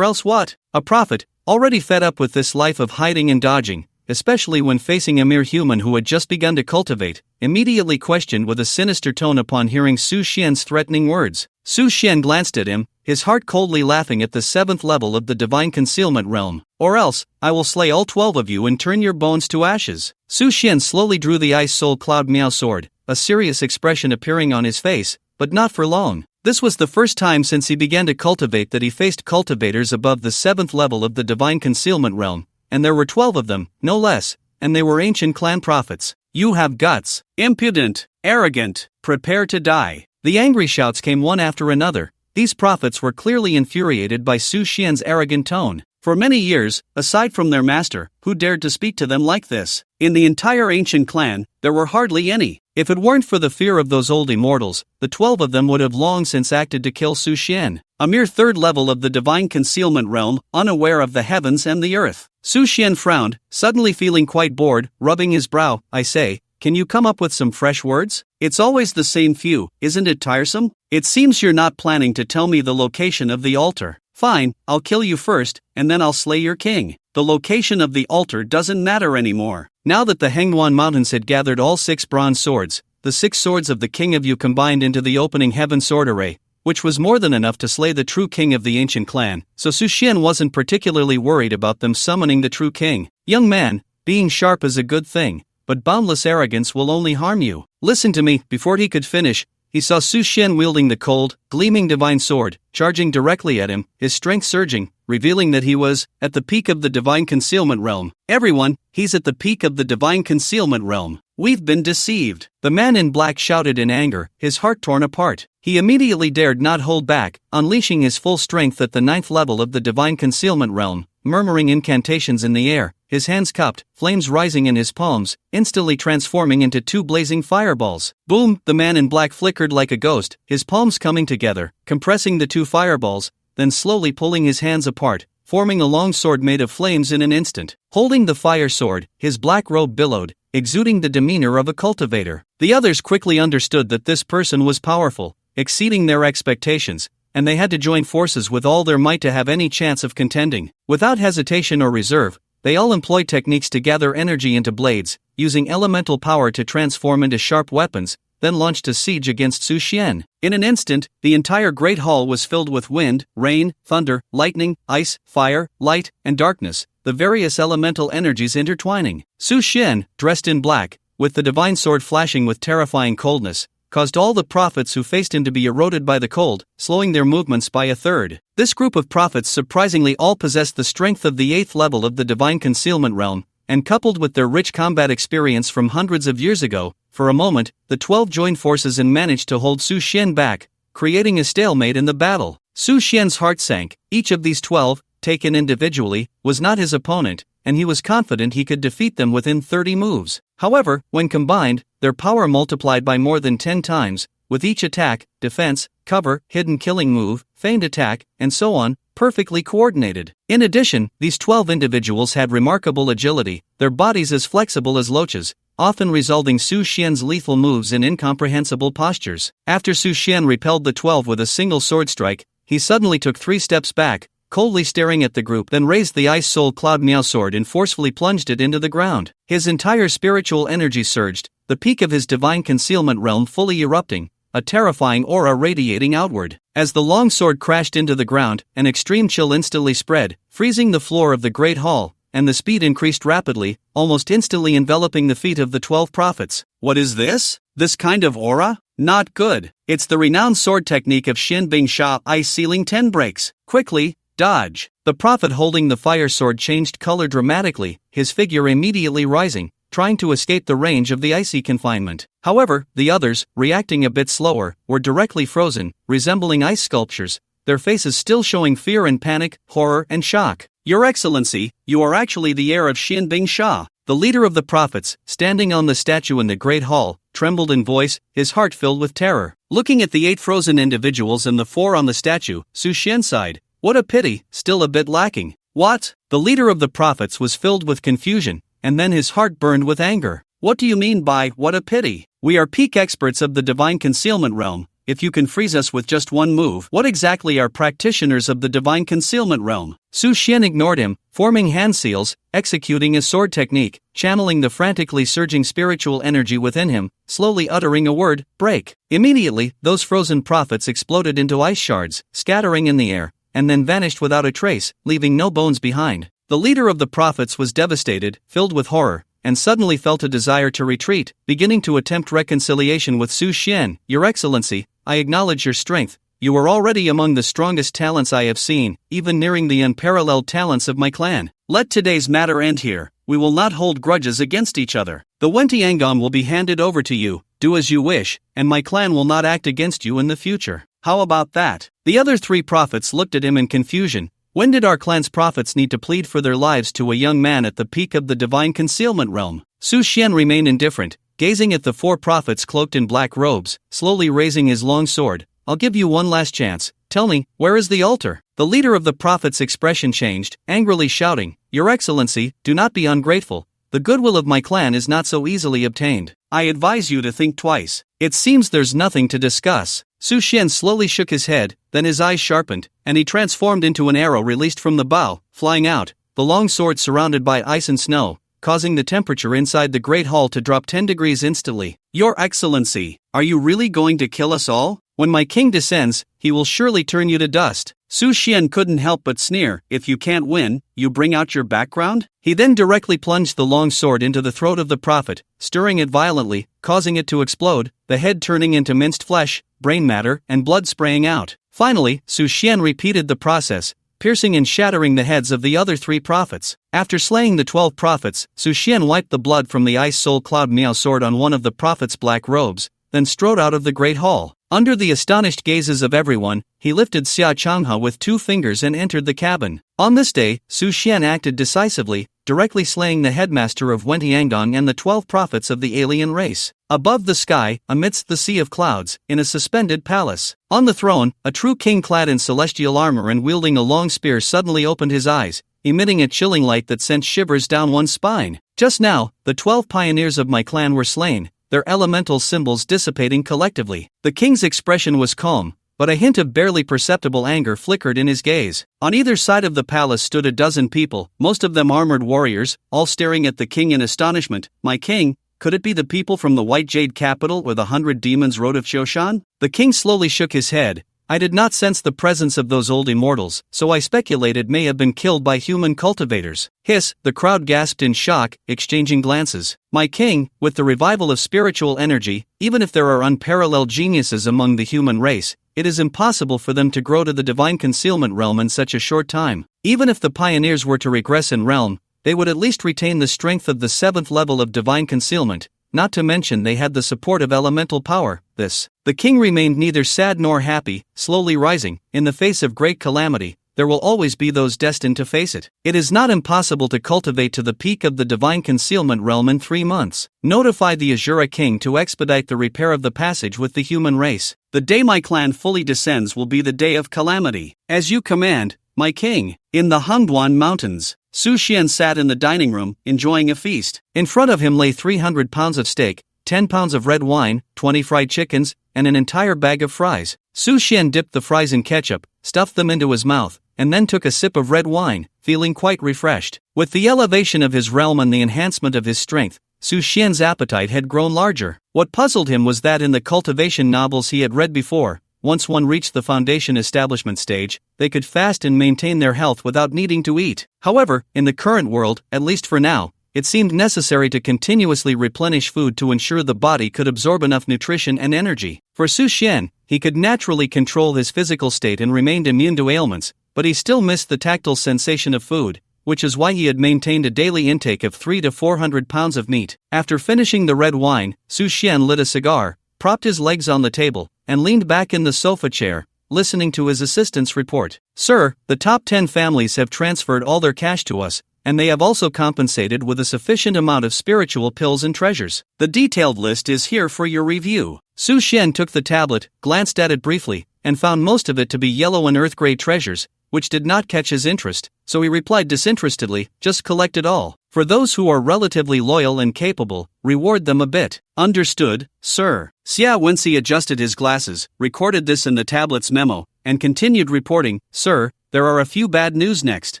what?" A prophet, already fed up with this life of hiding and dodging, especially when facing a mere human who had just begun to cultivate, immediately questioned with a sinister tone upon hearing Su Xian's threatening words. Su Xian glanced at him, his heart coldly laughing at the 7th level of the divine concealment realm. "Or else, I will slay all 12 of you and turn your bones to ashes." Su Xian slowly drew the Ice Soul Cloud Miao sword, a serious expression appearing on his face, but not for long. This was the first time since he began to cultivate that he faced cultivators above the 7th level of the divine concealment realm, and there were 12 of them, no less, and they were ancient clan prophets. "You have guts. Impudent. Arrogant. Prepare to die." The angry shouts came one after another. These prophets were clearly infuriated by Su Xian's arrogant tone. For many years, aside from their master, who dared to speak to them like this? In the entire ancient clan, there were hardly any. If it weren't for the fear of those old immortals, the 12 of them would have long since acted to kill Su Xian. A mere 3rd level of the divine concealment realm, unaware of the heavens and the earth. Su Xian frowned, suddenly feeling quite bored, rubbing his brow. "I say, can you come up with some fresh words? It's always the same few, isn't it tiresome? It seems you're not planning to tell me the location of the altar. Fine, I'll kill you first, and then I'll slay your king." The location of the altar doesn't matter anymore. Now that the Hengwan Mountains had gathered all 6 bronze swords, the 6 swords of the King of Yu combined into the opening heaven sword array, which was more than enough to slay the true king of the ancient clan, so Su Xian wasn't particularly worried about them summoning the true king. "Young man, being sharp is a good thing, but boundless arrogance will only harm you. Listen to me." Before he could finish, he saw Su Xian wielding the cold, gleaming divine sword, charging directly at him, his strength surging, revealing that he was at the peak of the divine concealment realm. "Everyone, he's at the peak of the divine concealment realm. We've been deceived." The man in black shouted in anger, his heart torn apart. He immediately dared not hold back, unleashing his full strength at the 9th level of the divine concealment realm, murmuring incantations in the air, his hands cupped, flames rising in his palms, instantly transforming into 2 blazing fireballs. Boom! The man in black flickered like a ghost, his palms coming together, compressing the 2 fireballs, then slowly pulling his hands apart, forming a long sword made of flames in an instant. Holding the fire sword, his black robe billowed, exuding the demeanor of a cultivator. The others quickly understood that this person was powerful, exceeding their expectations, and they had to join forces with all their might to have any chance of contending. Without hesitation or reserve, they all employed techniques to gather energy into blades, using elemental power to transform into sharp weapons, then launched a siege against Su Xian. In an instant, the entire Great Hall was filled with wind, rain, thunder, lightning, ice, fire, light, and darkness, the various elemental energies intertwining. Su Xian, dressed in black, with the divine sword flashing with terrifying coldness, caused all the prophets who faced him to be eroded by the cold, slowing their movements by a third. This group of prophets surprisingly all possessed the strength of the 8th level of the divine concealment realm, and coupled with their rich combat experience from hundreds of years ago, for a moment, the 12 joined forces and managed to hold Su Xian back, creating a stalemate in the battle. Su Xian's heart sank. Each of these 12, taken individually, was not his opponent, and he was confident he could defeat them within 30 moves. However, when combined, their power multiplied by more than 10 times, with each attack, defense, cover, hidden killing move, feigned attack, and so on, perfectly coordinated. In addition, these 12 individuals had remarkable agility, their bodies as flexible as loaches, often resulting Su Xian's lethal moves in incomprehensible postures. After Su Xian repelled the 12 with a single sword strike, he suddenly took 3 steps back, coldly staring at the group, then raised the Ice Soul Cloud Miao sword and forcefully plunged it into the ground. His entire spiritual energy surged, the peak of his divine concealment realm fully erupting, a terrifying aura radiating outward. As the long sword crashed into the ground, an extreme chill instantly spread, freezing the floor of the Great Hall, and the speed increased rapidly, almost instantly enveloping the feet of the 12 prophets. What is this? This kind of aura? Not good. It's the renowned sword technique of Xin Bing Sha, Ice Sealing 10 breaks. Quickly, dodge. The prophet holding the fire sword changed color dramatically, his figure immediately rising, trying to escape the range of the icy confinement. However, the others, reacting a bit slower, were directly frozen, resembling ice sculptures, their faces still showing fear and panic, horror and shock. Your Excellency, you are actually the heir of Xin Bing Sha. The leader of the prophets, standing on the statue in the Great Hall, trembled in voice, his heart filled with terror. Looking at the 8 frozen individuals and the 4 on the statue, Su Xian sighed. What a pity, still a bit lacking. What? The leader of the prophets was filled with confusion, and then his heart burned with anger. What do you mean by, what a pity? We are peak experts of the divine concealment realm. If you can freeze us with just one move, what exactly are practitioners of the divine concealment realm? Su Xian ignored him, forming hand seals, executing a sword technique, channeling the frantically surging spiritual energy within him, slowly uttering a word, break. Immediately, those frozen prophets exploded into ice shards, scattering in the air, and then vanished without a trace, leaving no bones behind. The leader of the prophets was devastated, filled with horror, and suddenly felt a desire to retreat, beginning to attempt reconciliation with Su Xian. Your Excellency, I acknowledge your strength. You are already among the strongest talents I have seen, even nearing the unparalleled talents of my clan. Let today's matter end here. We will not hold grudges against each other. The Wentiangong will be handed over to you, do as you wish, and my clan will not act against you in the future. How about that? The other 3 prophets looked at him in confusion. When did our clan's prophets need to plead for their lives to a young man at the peak of the divine concealment realm? Su Xian remained indifferent, gazing at the 4 prophets cloaked in black robes, slowly raising his long sword. I'll give you one last chance. Tell me, where is the altar? The leader of the prophets' expression changed, angrily shouting, Your Excellency, do not be ungrateful. The goodwill of my clan is not so easily obtained. I advise you to think twice. It seems there's nothing to discuss. Su Xian slowly shook his head, then his eyes sharpened, and he transformed into an arrow released from the bow, flying out, the long sword surrounded by ice and snow, causing the temperature inside the Great Hall to drop 10 degrees instantly. Your Excellency, are you really going to kill us all? When my king descends, he will surely turn you to dust. Su Xian couldn't help but sneer. If you can't win, you bring out your background? He then directly plunged the long sword into the throat of the prophet, stirring it violently, causing it to explode, the head turning into minced flesh, brain matter, and blood spraying out. Finally, Su Xian repeated the process, piercing and shattering the heads of the other 3 prophets. After slaying the 12 prophets, Su Xian wiped the blood from the Ice Soul Cloud Miao sword on one of the prophet's black robes, then strode out of the Great Hall. Under the astonished gazes of everyone, he lifted Xia Changhe with 2 fingers and entered the cabin. On this day, Su Xian acted decisively, directly slaying the headmaster of Wentiangdong and the 12 prophets of the alien race. Above the sky, amidst the sea of clouds, in a suspended palace, on the throne, a true king clad in celestial armor and wielding a long spear suddenly opened his eyes, emitting a chilling light that sent shivers down one's spine. Just now, the 12 pioneers of my clan were slain, their elemental symbols dissipating collectively. The king's expression was calm, but a hint of barely perceptible anger flickered in his gaze. On either side of the palace stood a dozen people, most of them armored warriors, all staring at the king in astonishment. My king, could it be the people from the White Jade capital where the 100 demons rode of Shoshan? The king slowly shook his head. I did not sense the presence of those old immortals, so I speculated may have been killed by human cultivators. Hiss, the crowd gasped in shock, exchanging glances. My king, with the revival of spiritual energy, even if there are unparalleled geniuses among the human race, it is impossible for them to grow to the divine concealment realm in such a short time. Even if the pioneers were to regress in realm, they would at least retain the strength of the 7th level of divine concealment, not to mention they had the support of elemental power. The king remained neither sad nor happy, slowly rising. In the face of great calamity, there will always be those destined to face it. It is not impossible to cultivate to the peak of the divine concealment realm in 3 months. Notify the Azura king to expedite the repair of the passage with the human race. The day my clan fully descends will be the day of calamity. As you command, my king. In the Hongduan Mountains, Su Xian sat in the dining room, enjoying a feast. In front of him lay 300 pounds of steak, 10 pounds of red wine, 20 fried chickens, and an entire bag of fries. Su Xian dipped the fries in ketchup, stuffed them into his mouth, and then took a sip of red wine, feeling quite refreshed. With the elevation of his realm and the enhancement of his strength, Su Xian's appetite had grown larger. What puzzled him was that in the cultivation novels he had read before, once one reached the foundation establishment stage, they could fast and maintain their health without needing to eat. However, in the current world, at least for now, it seemed necessary to continuously replenish food to ensure the body could absorb enough nutrition and energy. For Su Xian, he could naturally control his physical state and remained immune to ailments, but he still missed the tactile sensation of food, which is why he had maintained a daily intake of 300 to 400 pounds of meat. After finishing the red wine, Su Xian lit a cigar, propped his legs on the table, and leaned back in the sofa chair, listening to his assistant's report. Sir, the top 10 families have transferred all their cash to us, and they have also compensated with a sufficient amount of spiritual pills and treasures. The detailed list is here for your review. Su Xian took the tablet, glanced at it briefly, and found most of it to be yellow and earth-gray treasures, which did not catch his interest, so he replied disinterestedly, just collect it all. For those who are relatively loyal and capable, reward them a bit. Understood, sir. Xia Wenxi adjusted his glasses, recorded this in the tablet's memo, and continued reporting, Sir, there are a few bad news next.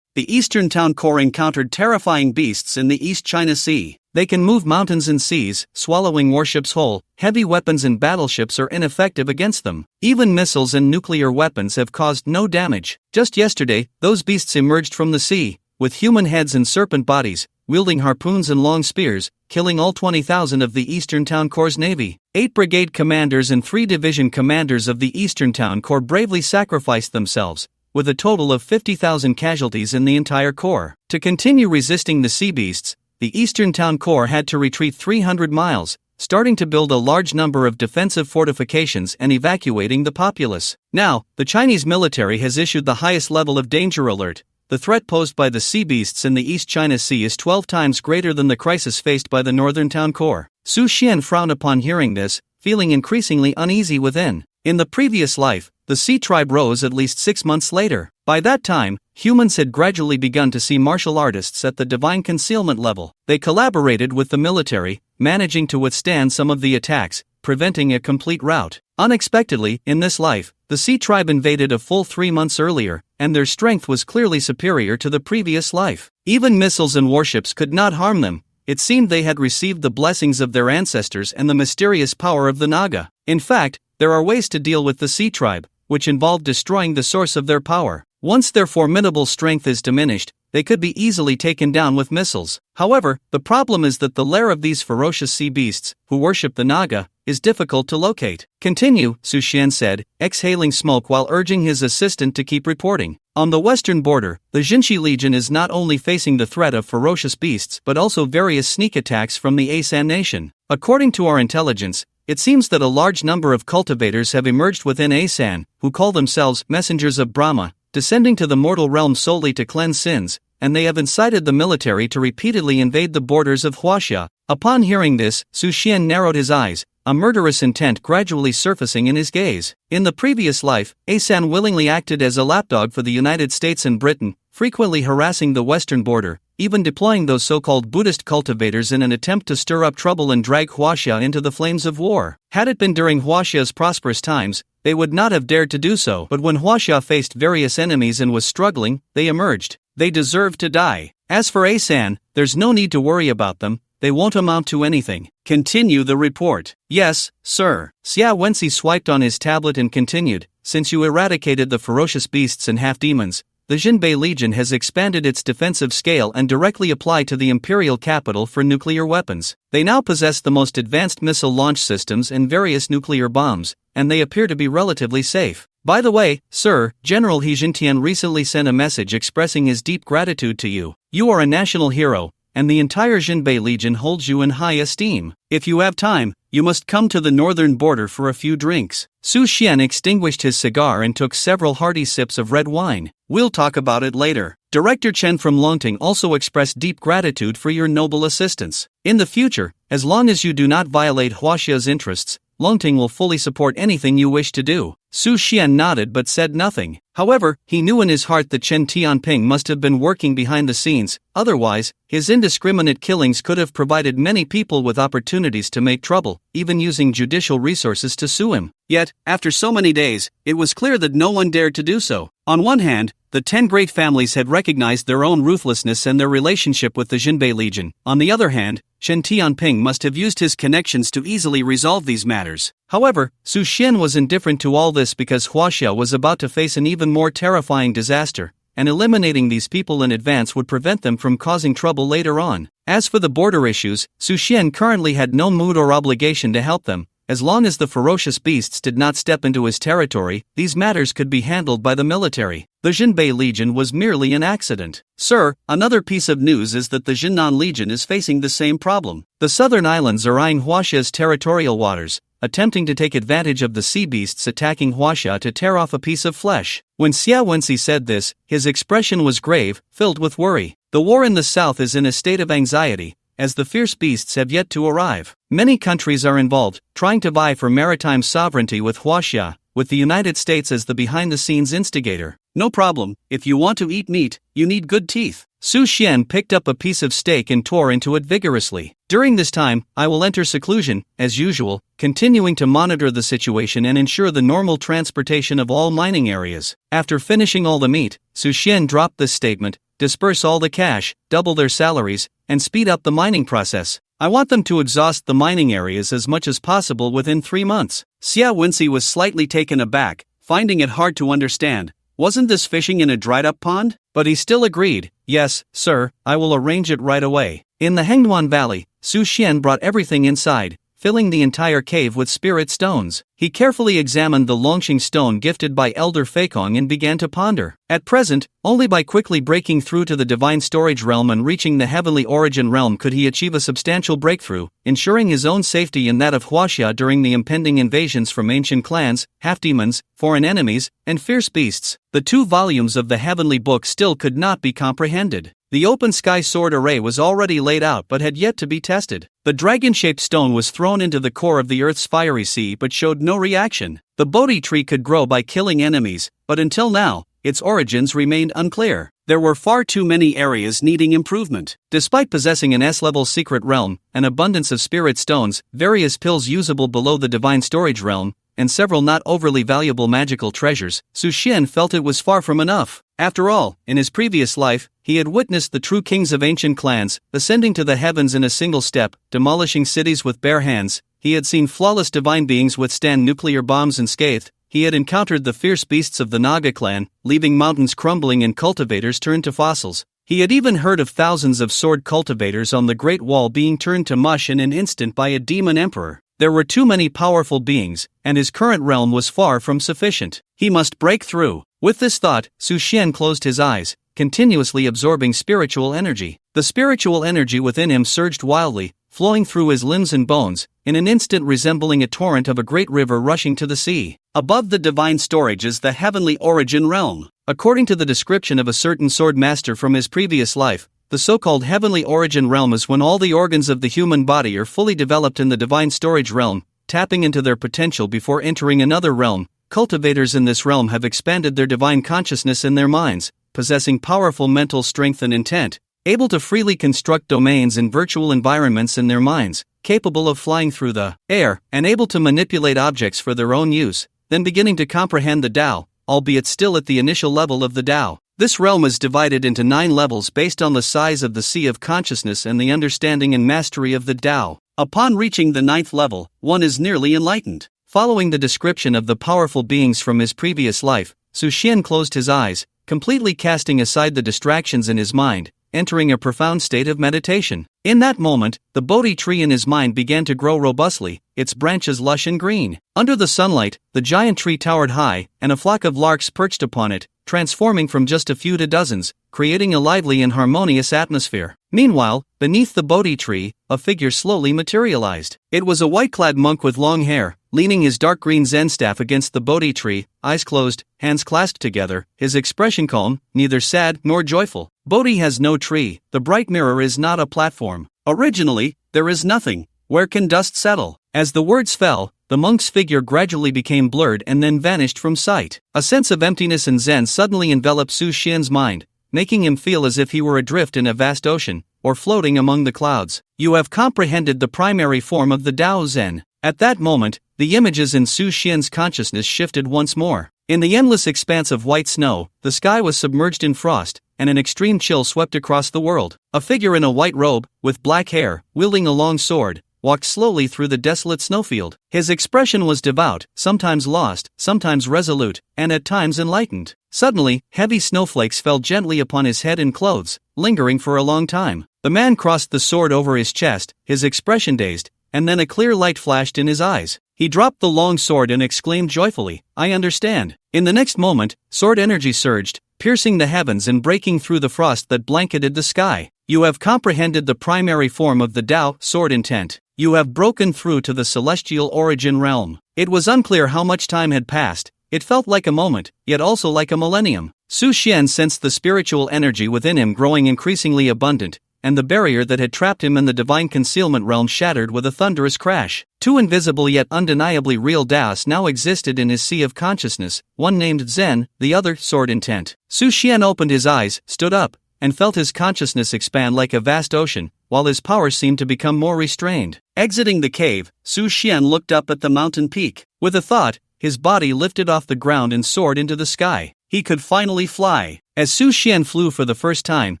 The Eastern Town Core encountered terrifying beasts in the East China Sea. They can move mountains and seas, swallowing warships whole. Heavy weapons and battleships are ineffective against them. Even missiles and nuclear weapons have caused no damage. Just yesterday, those beasts emerged from the sea, with human heads and serpent bodies, wielding harpoons and long spears, killing all 20,000 of the Eastern Town Corps' navy. 8 brigade commanders and 3 division commanders of the Eastern Town Corps bravely sacrificed themselves, with a total of 50,000 casualties in the entire corps. To continue resisting the sea beasts, the Eastern Town Corps had to retreat 300 miles, starting to build a large number of defensive fortifications and evacuating the populace. Now, the Chinese military has issued the highest level of danger alert. The threat posed by the sea beasts in the East China Sea is 12 times greater than the crisis faced by the Northern Town Corps. Su Xian frowned upon hearing this, feeling increasingly uneasy within. In the previous life, the Sea tribe rose at least 6 months later. By that time, humans had gradually begun to see martial artists at the divine concealment level. They collaborated with the military, managing to withstand some of the attacks, preventing a complete rout. Unexpectedly, in this life, the Sea tribe invaded a full 3 months earlier, and their strength was clearly superior to the previous life. Even missiles and warships could not harm them. It seemed they had received the blessings of their ancestors and the mysterious power of the Naga. In fact, there are ways to deal with the Sea tribe, which involve destroying the source of their power. Once their formidable strength is diminished, they could be easily taken down with missiles. However, the problem is that the lair of these ferocious sea beasts, who worship the Naga, is difficult to locate. Continue, Su Xian said, exhaling smoke while urging his assistant to keep reporting. On the western border, the Jinshi Legion is not only facing the threat of ferocious beasts but also various sneak attacks from the Asan nation. According to our intelligence, it seems that a large number of cultivators have emerged within Asan, who call themselves messengers of Brahma, descending to the mortal realm solely to cleanse sins, and they have incited the military to repeatedly invade the borders of Huaxia. Upon hearing this, Su Xian narrowed his eyes, a murderous intent gradually surfacing in his gaze. In the previous life, Asan willingly acted as a lapdog for the United States and Britain, frequently harassing the western border, even deploying those so-called Buddhist cultivators in an attempt to stir up trouble and drag Huaxia into the flames of war. Had it been during Huaxia's prosperous times, they would not have dared to do so, but when Huaxia faced various enemies and was struggling, they emerged. They deserved to die. As for Asan, there's no need to worry about them, they won't amount to anything. Continue the report. Yes, sir. Xia Wenxi swiped on his tablet and continued, since you eradicated the ferocious beasts and half-demons, the Jinbei Legion has expanded its defensive scale and directly applied to the imperial capital for nuclear weapons. They now possess the most advanced missile launch systems and various nuclear bombs, and they appear to be relatively safe. By the way, sir, General He Jintian recently sent a message expressing his deep gratitude to you. You are a national hero, and the entire Jinbei Legion holds you in high esteem. If you have time, you must come to the northern border for a few drinks. Su Xian extinguished his cigar and took several hearty sips of red wine. We'll talk about it later. Director Chen from Longting also expressed deep gratitude for your noble assistance. In the future, as long as you do not violate Huaxia's interests, Longting will fully support anything you wish to do. Su Xian nodded but said nothing. However, he knew in his heart that Chen Tianping must have been working behind the scenes, otherwise, his indiscriminate killings could have provided many people with opportunities to make trouble, even using judicial resources to sue him. Yet, after so many days, it was clear that no one dared to do so. On one hand, the 10 great families had recognized their own ruthlessness and their relationship with the Jinbei Legion. On the other hand, Chen Tianping must have used his connections to easily resolve these matters. However, Su Xian was indifferent to all this because Huaxia was about to face an even more terrifying disaster, and eliminating these people in advance would prevent them from causing trouble later on. As for the border issues, Su Xian currently had no mood or obligation to help them. As long as the ferocious beasts did not step into his territory, these matters could be handled by the military. The Jinbei Legion was merely an accident. Sir, another piece of news is that the Jinnan Legion is facing the same problem. The southern islands are eyeing Huaxia's territorial waters, attempting to take advantage of the sea beasts attacking Huaxia to tear off a piece of flesh. When Xia Wenxi said this, his expression was grave, filled with worry. The war in the south is in a state of anxiety, as the fierce beasts have yet to arrive. Many countries are involved, trying to vie for maritime sovereignty with Huaxia, with the United States as the behind-the-scenes instigator. No problem, if you want to eat meat, you need good teeth. Su Xian picked up a piece of steak and tore into it vigorously. During this time, I will enter seclusion, as usual, continuing to monitor the situation and ensure the normal transportation of all mining areas. After finishing all the meat, Su Xian dropped this statement: disperse all the cash, double their salaries, and speed up the mining process. I want them to exhaust the mining areas as much as possible within 3 months. Xia Wenxi was slightly taken aback, finding it hard to understand. Wasn't this fishing in a dried-up pond? But he still agreed. Yes, sir, I will arrange it right away. In the Hengduan Valley, Su Xian brought everything inside, filling the entire cave with spirit stones. He carefully examined the Longxing stone gifted by Elder Feikong and began to ponder. At present, only by quickly breaking through to the divine storage realm and reaching the heavenly origin realm could he achieve a substantial breakthrough, ensuring his own safety and that of Huaxia during the impending invasions from ancient clans, half-demons, foreign enemies, and fierce beasts. The 2 volumes of the heavenly book still could not be comprehended. The open sky sword array was already laid out but had yet to be tested. The dragon-shaped stone was thrown into the core of the Earth's fiery sea but showed no reaction. The bodhi tree could grow by killing enemies, but until now, its origins remained unclear. There were far too many areas needing improvement. Despite possessing an S-level secret realm, an abundance of spirit stones, various pills usable below the divine storage realm, and several not overly valuable magical treasures, Su Xian felt it was far from enough. After all, in his previous life, he had witnessed the true kings of ancient clans ascending to the heavens in a single step, demolishing cities with bare hands. He had seen flawless divine beings withstand nuclear bombs unscathed. He had encountered the fierce beasts of the Naga clan, leaving mountains crumbling and cultivators turned to fossils. He had even heard of thousands of sword cultivators on the Great Wall being turned to mush in an instant by a demon emperor. There were too many powerful beings, and his current realm was far from sufficient. He must break through. With this thought, Su Xian closed his eyes, continuously absorbing spiritual energy. The spiritual energy within him surged wildly, flowing through his limbs and bones, in an instant resembling a torrent of a great river rushing to the sea. Above the divine storage is the heavenly origin realm. According to the description of a certain sword master from his previous life, the so-called heavenly origin realm is when all the organs of the human body are fully developed in the divine storage realm, tapping into their potential before entering another realm. Cultivators in this realm have expanded their divine consciousness in their minds, possessing powerful mental strength and intent, able to freely construct domains in virtual environments in their minds, capable of flying through the air, and able to manipulate objects for their own use, then beginning to comprehend the Tao, albeit still at the initial level of the Tao. This realm is divided into 9 levels based on the size of the sea of consciousness and the understanding and mastery of the Tao. Upon reaching the 9th level, one is nearly enlightened. Following the description of the powerful beings from his previous life, Su Xian closed his eyes, completely casting aside the distractions in his mind, entering a profound state of meditation. In that moment, the bodhi tree in his mind began to grow robustly, its branches lush and green. Under the sunlight, the giant tree towered high, and a flock of larks perched upon it, transforming from just a few to dozens, creating a lively and harmonious atmosphere. Meanwhile, beneath the bodhi tree, a figure slowly materialized. It was a white-clad monk with long hair, leaning his dark green Zen staff against the bodhi tree, eyes closed, hands clasped together, his expression calm, neither sad nor joyful. Bodhi has no tree, the bright mirror is not a platform. Originally, there is nothing. Where can dust settle? As the words fell, the monk's figure gradually became blurred and then vanished from sight. A sense of emptiness and Zen suddenly enveloped Su Xian's mind, making him feel as if he were adrift in a vast ocean, or floating among the clouds. You have comprehended the primary form of the Tao Zen. At that moment, the images in Su Xian's consciousness shifted once more. In the endless expanse of white snow, the sky was submerged in frost, and an extreme chill swept across the world. A figure in a white robe, with black hair, wielding a long sword, walked slowly through the desolate snowfield. His expression was devout, sometimes lost, sometimes resolute, and at times enlightened. Suddenly, heavy snowflakes fell gently upon his head and clothes, lingering for a long time. The man crossed the sword over his chest, his expression dazed, and then a clear light flashed in his eyes. He dropped the long sword and exclaimed joyfully, "I understand." In the next moment, sword energy surged, piercing the heavens and breaking through the frost that blanketed the sky. You have comprehended the primary form of the Tao, sword intent. You have broken through to the celestial origin realm. It was unclear how much time had passed. It felt like a moment, yet also like a millennium. Su Xian sensed the spiritual energy within him growing increasingly abundant, and the barrier that had trapped him in the divine concealment realm shattered with a thunderous crash. 2 invisible yet undeniably real Taoists now existed in his sea of consciousness, one named Zen, the other sword intent. Su Xian opened his eyes, stood up, and felt his consciousness expand like a vast ocean, while his power seemed to become more restrained. Exiting the cave, Su Xian looked up at the mountain peak. With a thought, his body lifted off the ground and soared into the sky. He could finally fly. As Su Xian flew for the first time,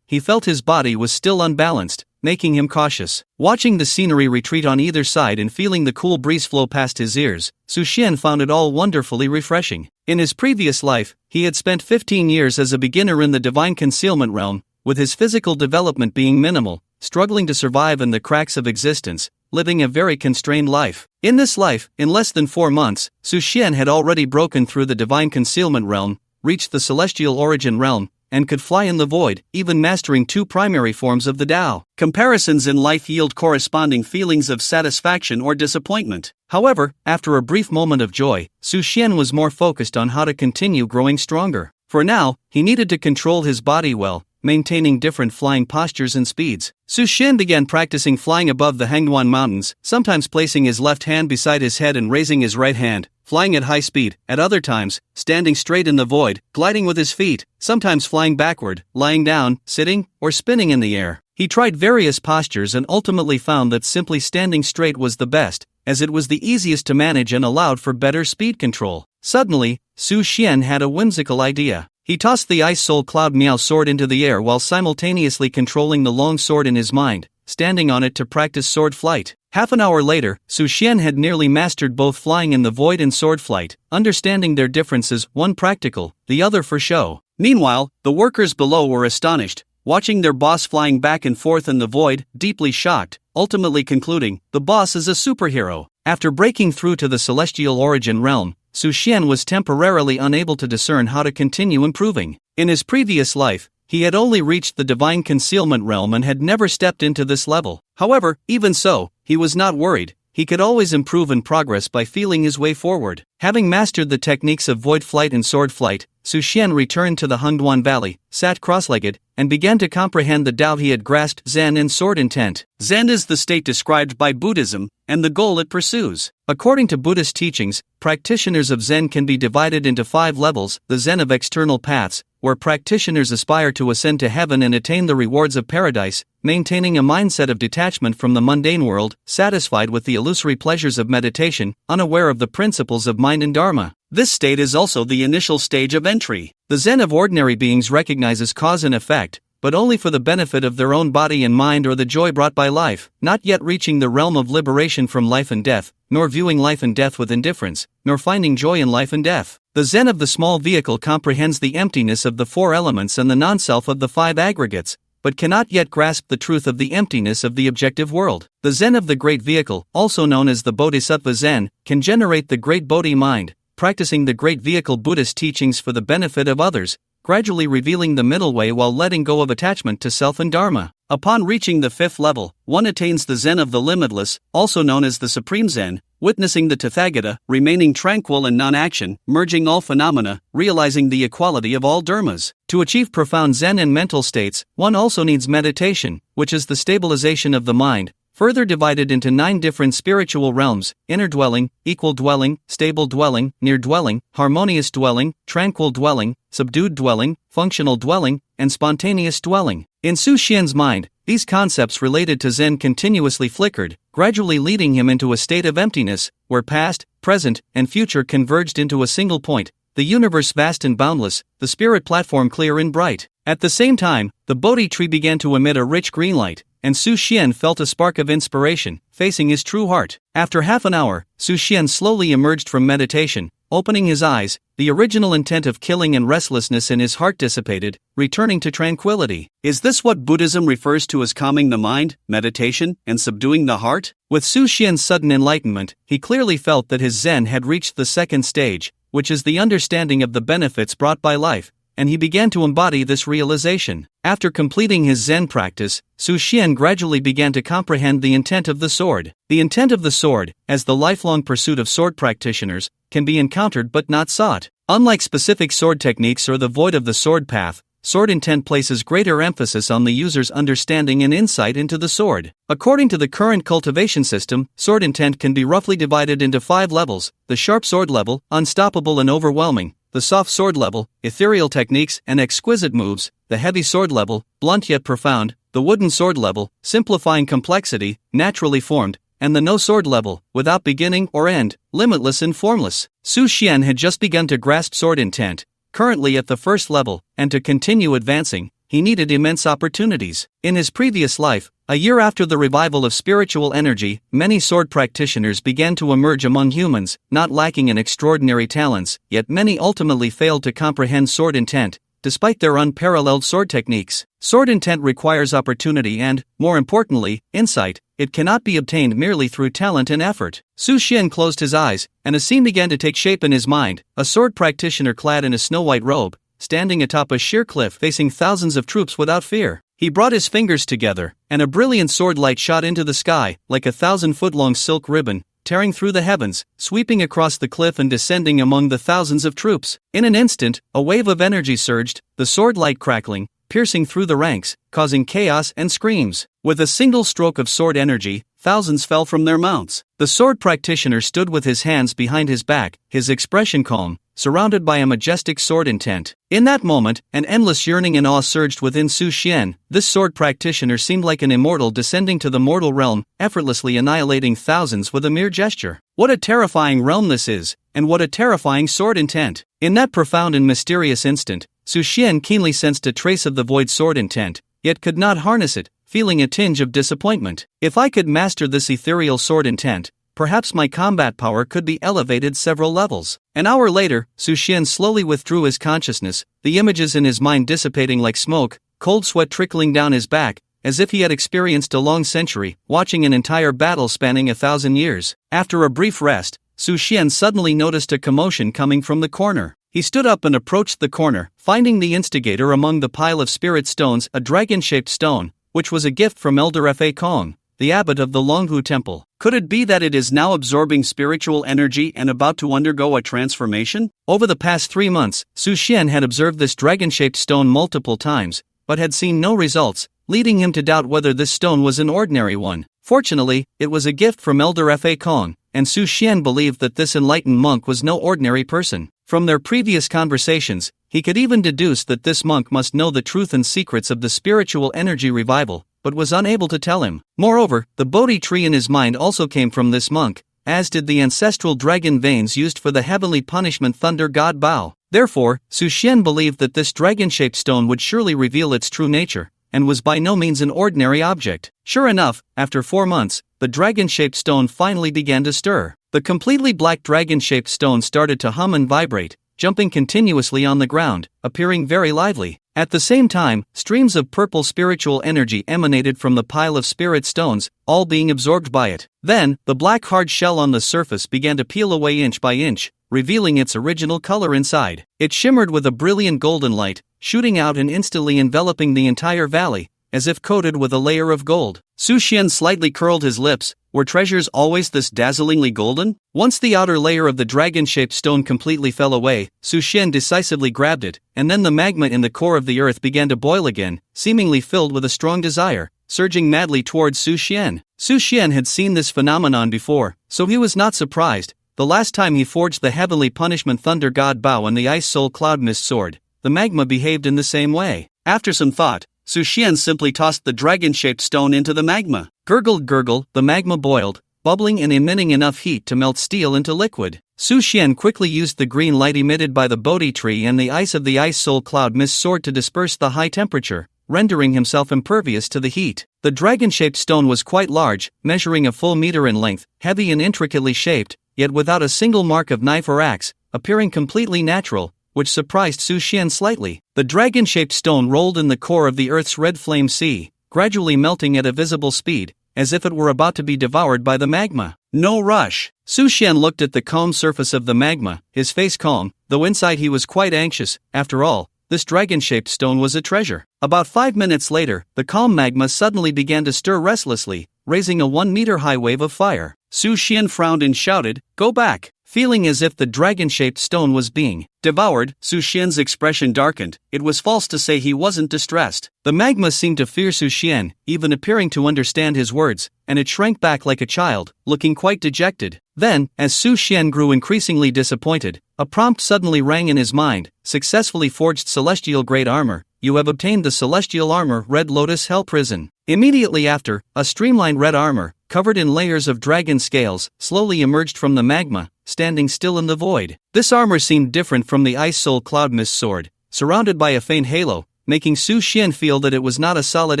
he felt his body was still unbalanced, making him cautious. Watching the scenery retreat on either side and feeling the cool breeze flow past his ears, Su Xian found it all wonderfully refreshing. In his previous life, he had spent 15 years as a beginner in the divine concealment realm, with his physical development being minimal, struggling to survive in the cracks of existence, living a very constrained life. In this life, in less than 4 months, Su Xian had already broken through the divine concealment realm, reached the celestial origin realm, and could fly in the void, even mastering 2 primary forms of the Tao. Comparisons in life yield corresponding feelings of satisfaction or disappointment. However, after a brief moment of joy, Su Xian was more focused on how to continue growing stronger. For now, he needed to control his body well, maintaining different flying postures and speeds. Su Xian began practicing flying above the Hangguan Mountains, sometimes placing his left hand beside his head and raising his right hand, flying at high speed, at other times, standing straight in the void, gliding with his feet, sometimes flying backward, lying down, sitting, or spinning in the air. He tried various postures and ultimately found that simply standing straight was the best, as it was the easiest to manage and allowed for better speed control. Suddenly, Su Xian had a whimsical idea. He tossed the Ice Soul Cloud Miao sword into the air while simultaneously controlling the long sword in his mind, standing on it to practice sword flight. Half an hour later, Su Xian had nearly mastered both flying in the void and sword flight, understanding their differences, one practical, the other for show. Meanwhile, the workers below were astonished, watching their boss flying back and forth in the void, deeply shocked, ultimately concluding, the boss is a superhero. After breaking through to the celestial origin realm, Su Xian was temporarily unable to discern how to continue improving. In his previous life, he had only reached the divine concealment realm and had never stepped into this level. However, even so, he was not worried. he could always improve and progress by feeling his way forward. Having mastered the techniques of void flight and sword flight, Su Xian returned to the Hengduan Valley, sat cross-legged, and began to comprehend the Tao he had grasped: Zen and sword intent. Zen is the state described by Buddhism, and the goal it pursues. According to Buddhist teachings, practitioners of Zen can be divided into 5 levels: the Zen of external paths, where practitioners aspire to ascend to heaven and attain the rewards of paradise, maintaining a mindset of detachment from the mundane world, satisfied with the illusory pleasures of meditation, unaware of the principles of mind and dharma. This state is also the initial stage of entry. The Zen of ordinary beings recognizes cause and effect, but only for the benefit of their own body and mind or the joy brought by life, not yet reaching the realm of liberation from life and death, nor viewing life and death with indifference, nor finding joy in life and death. The Zen of the small vehicle comprehends the emptiness of the 4 elements and the non-self of the 5 aggregates, but cannot yet grasp the truth of the emptiness of the objective world. The Zen of the great vehicle, also known as the Bodhisattva Zen, can generate the great Bodhi mind, practicing the great vehicle Buddhist teachings for the benefit of others, gradually revealing the middle way while letting go of attachment to self and dharma. Upon reaching the 5th level, one attains the Zen of the limitless, also known as the Supreme Zen, witnessing the Tathagata, remaining tranquil and non-action, merging all phenomena, realizing the equality of all dharmas. To achieve profound Zen and mental states, one also needs meditation, which is the stabilization of the mind, further divided into 9 different spiritual realms: inner dwelling, equal dwelling, stable dwelling, near dwelling, harmonious dwelling, tranquil dwelling, subdued dwelling, functional dwelling, and spontaneous dwelling. In Su Xian's mind, these concepts related to Zen continuously flickered, gradually leading him into a state of emptiness, where past, present, and future converged into a single point, the universe vast and boundless, the spirit platform clear and bright. At the same time, the Bodhi tree began to emit a rich green light, and Su Xian felt a spark of inspiration, facing his true heart. After half an hour, Su Xian slowly emerged from meditation. Opening his eyes, the original intent of killing and restlessness in his heart dissipated, returning to tranquility. Is this what Buddhism refers to as calming the mind, meditation, and subduing the heart? With Su Xian's sudden enlightenment, he clearly felt that his Zen had reached the 2nd stage, which is the understanding of the benefits brought by life, and he began to embody this realization. After completing his Zen practice, Su Xian gradually began to comprehend the intent of the sword. The intent of the sword, as the lifelong pursuit of sword practitioners, can be encountered but not sought. Unlike specific sword techniques or the void of the sword path, sword intent places greater emphasis on the user's understanding and insight into the sword. According to the current cultivation system, sword intent can be roughly divided into 5 levels: the sharp sword level, unstoppable and overwhelming; the soft sword level, ethereal techniques and exquisite moves; the heavy sword level, blunt yet profound; the wooden sword level, simplifying complexity, naturally formed; and the no sword level, without beginning or end, limitless and formless. Su Xian had just begun to grasp sword intent, currently at the 1st level, and to continue advancing, he needed immense opportunities. In his previous life, a year after the revival of spiritual energy, many sword practitioners began to emerge among humans, not lacking in extraordinary talents, yet many ultimately failed to comprehend sword intent, despite their unparalleled sword techniques. Sword intent requires opportunity and, more importantly, insight. It cannot be obtained merely through talent and effort. Su Xian closed his eyes, and a scene began to take shape in his mind: a sword practitioner clad in a snow-white robe, standing atop a sheer cliff facing thousands of troops without fear. He brought his fingers together, and a brilliant sword light shot into the sky, like a 1,000-foot-long silk ribbon, tearing through the heavens, sweeping across the cliff and descending among the thousands of troops. In an instant, a wave of energy surged, the sword light crackling, piercing through the ranks, causing chaos and screams. With a single stroke of sword energy, thousands fell from their mounts. The sword practitioner stood with his hands behind his back, his expression calm, surrounded by a majestic sword intent. In that moment, an endless yearning and awe surged within Su Xian. This sword practitioner seemed like an immortal descending to the mortal realm, effortlessly annihilating thousands with a mere gesture. What a terrifying realm this is, and what a terrifying sword intent. In that profound and mysterious instant, Su Xian keenly sensed a trace of the void sword intent, yet could not harness it, feeling a tinge of disappointment. If I could master this ethereal sword intent, perhaps my combat power could be elevated several levels. An hour later, Su Xian slowly withdrew his consciousness, the images in his mind dissipating like smoke, cold sweat trickling down his back, as if he had experienced a long century, watching an entire battle spanning 1,000 years. After a brief rest, Su Xian suddenly noticed a commotion coming from the corner. He stood up and approached the corner, finding the instigator among the pile of spirit stones, a dragon-shaped stone, which was a gift from Elder Fa Kong, the abbot of the Longhu Temple. Could it be that it is now absorbing spiritual energy and about to undergo a transformation? Over the past 3 months, Su Xian had observed this dragon-shaped stone multiple times, but had seen no results, leading him to doubt whether this stone was an ordinary one. Fortunately, it was a gift from Elder Fa Kong, and Su Xian believed that this enlightened monk was no ordinary person. From their previous conversations, he could even deduce that this monk must know the truth and secrets of the spiritual energy revival, but was unable to tell him. Moreover, the bodhi tree in his mind also came from this monk, as did the ancestral dragon veins used for the heavenly punishment thunder god Bao. Therefore, Su Xian believed that this dragon-shaped stone would surely reveal its true nature, and was by no means an ordinary object. Sure enough, after 4 months, the dragon-shaped stone finally began to stir. The completely black dragon-shaped stone started to hum and vibrate, jumping continuously on the ground, appearing very lively. At the same time, streams of purple spiritual energy emanated from the pile of spirit stones, all being absorbed by it. Then, the black hard shell on the surface began to peel away inch by inch, revealing its original color inside. It shimmered with a brilliant golden light, shooting out and instantly enveloping the entire valley, as if coated with a layer of gold. Su Xian slightly curled his lips. Were treasures always this dazzlingly golden? Once the outer layer of the dragon-shaped stone completely fell away, Su Xian decisively grabbed it, and then the magma in the core of the earth began to boil again, seemingly filled with a strong desire, surging madly towards Su Xian. Su Xian had seen this phenomenon before, so he was not surprised. The last time he forged the heavenly punishment thunder god Bao and the ice soul cloud mist sword, the magma behaved in the same way. After some thought, Su Xian simply tossed the dragon-shaped stone into the magma. Gurgle, the magma boiled, bubbling and emitting enough heat to melt steel into liquid. Su Xian quickly used the green light emitted by the bodhi tree and the ice of the ice soul cloud mist sword to disperse the high temperature, rendering himself impervious to the heat. The dragon-shaped stone was quite large, measuring a full meter in length, heavy and intricately shaped, yet without a single mark of knife or axe, appearing completely natural, which surprised Su Xian slightly. The dragon-shaped stone rolled in the core of the Earth's red flame sea, gradually melting at a visible speed, as if it were about to be devoured by the magma. No rush. Su Xian looked at the calm surface of the magma, his face calm, though inside he was quite anxious. After all, this dragon-shaped stone was a treasure. About 5 minutes later, the calm magma suddenly began to stir restlessly, raising a 1-meter-high wave of fire. Su Xian frowned and shouted, "Go back!" Feeling as if the dragon-shaped stone was being devoured, Su Xian's expression darkened. It was false to say he wasn't distressed. The magma seemed to fear Su Xian, even appearing to understand his words, and it shrank back like a child, looking quite dejected. Then, as Su Xian grew increasingly disappointed, a prompt suddenly rang in his mind: successfully forged celestial grade armor. You have obtained the celestial armor Red Lotus Hell Prison. Immediately after, a streamlined red armor, covered in layers of dragon scales, slowly emerged from the magma, standing still in the void. This armor seemed different from the Ice Soul Cloud Mist sword, surrounded by a faint halo, making Su Xian feel that it was not a solid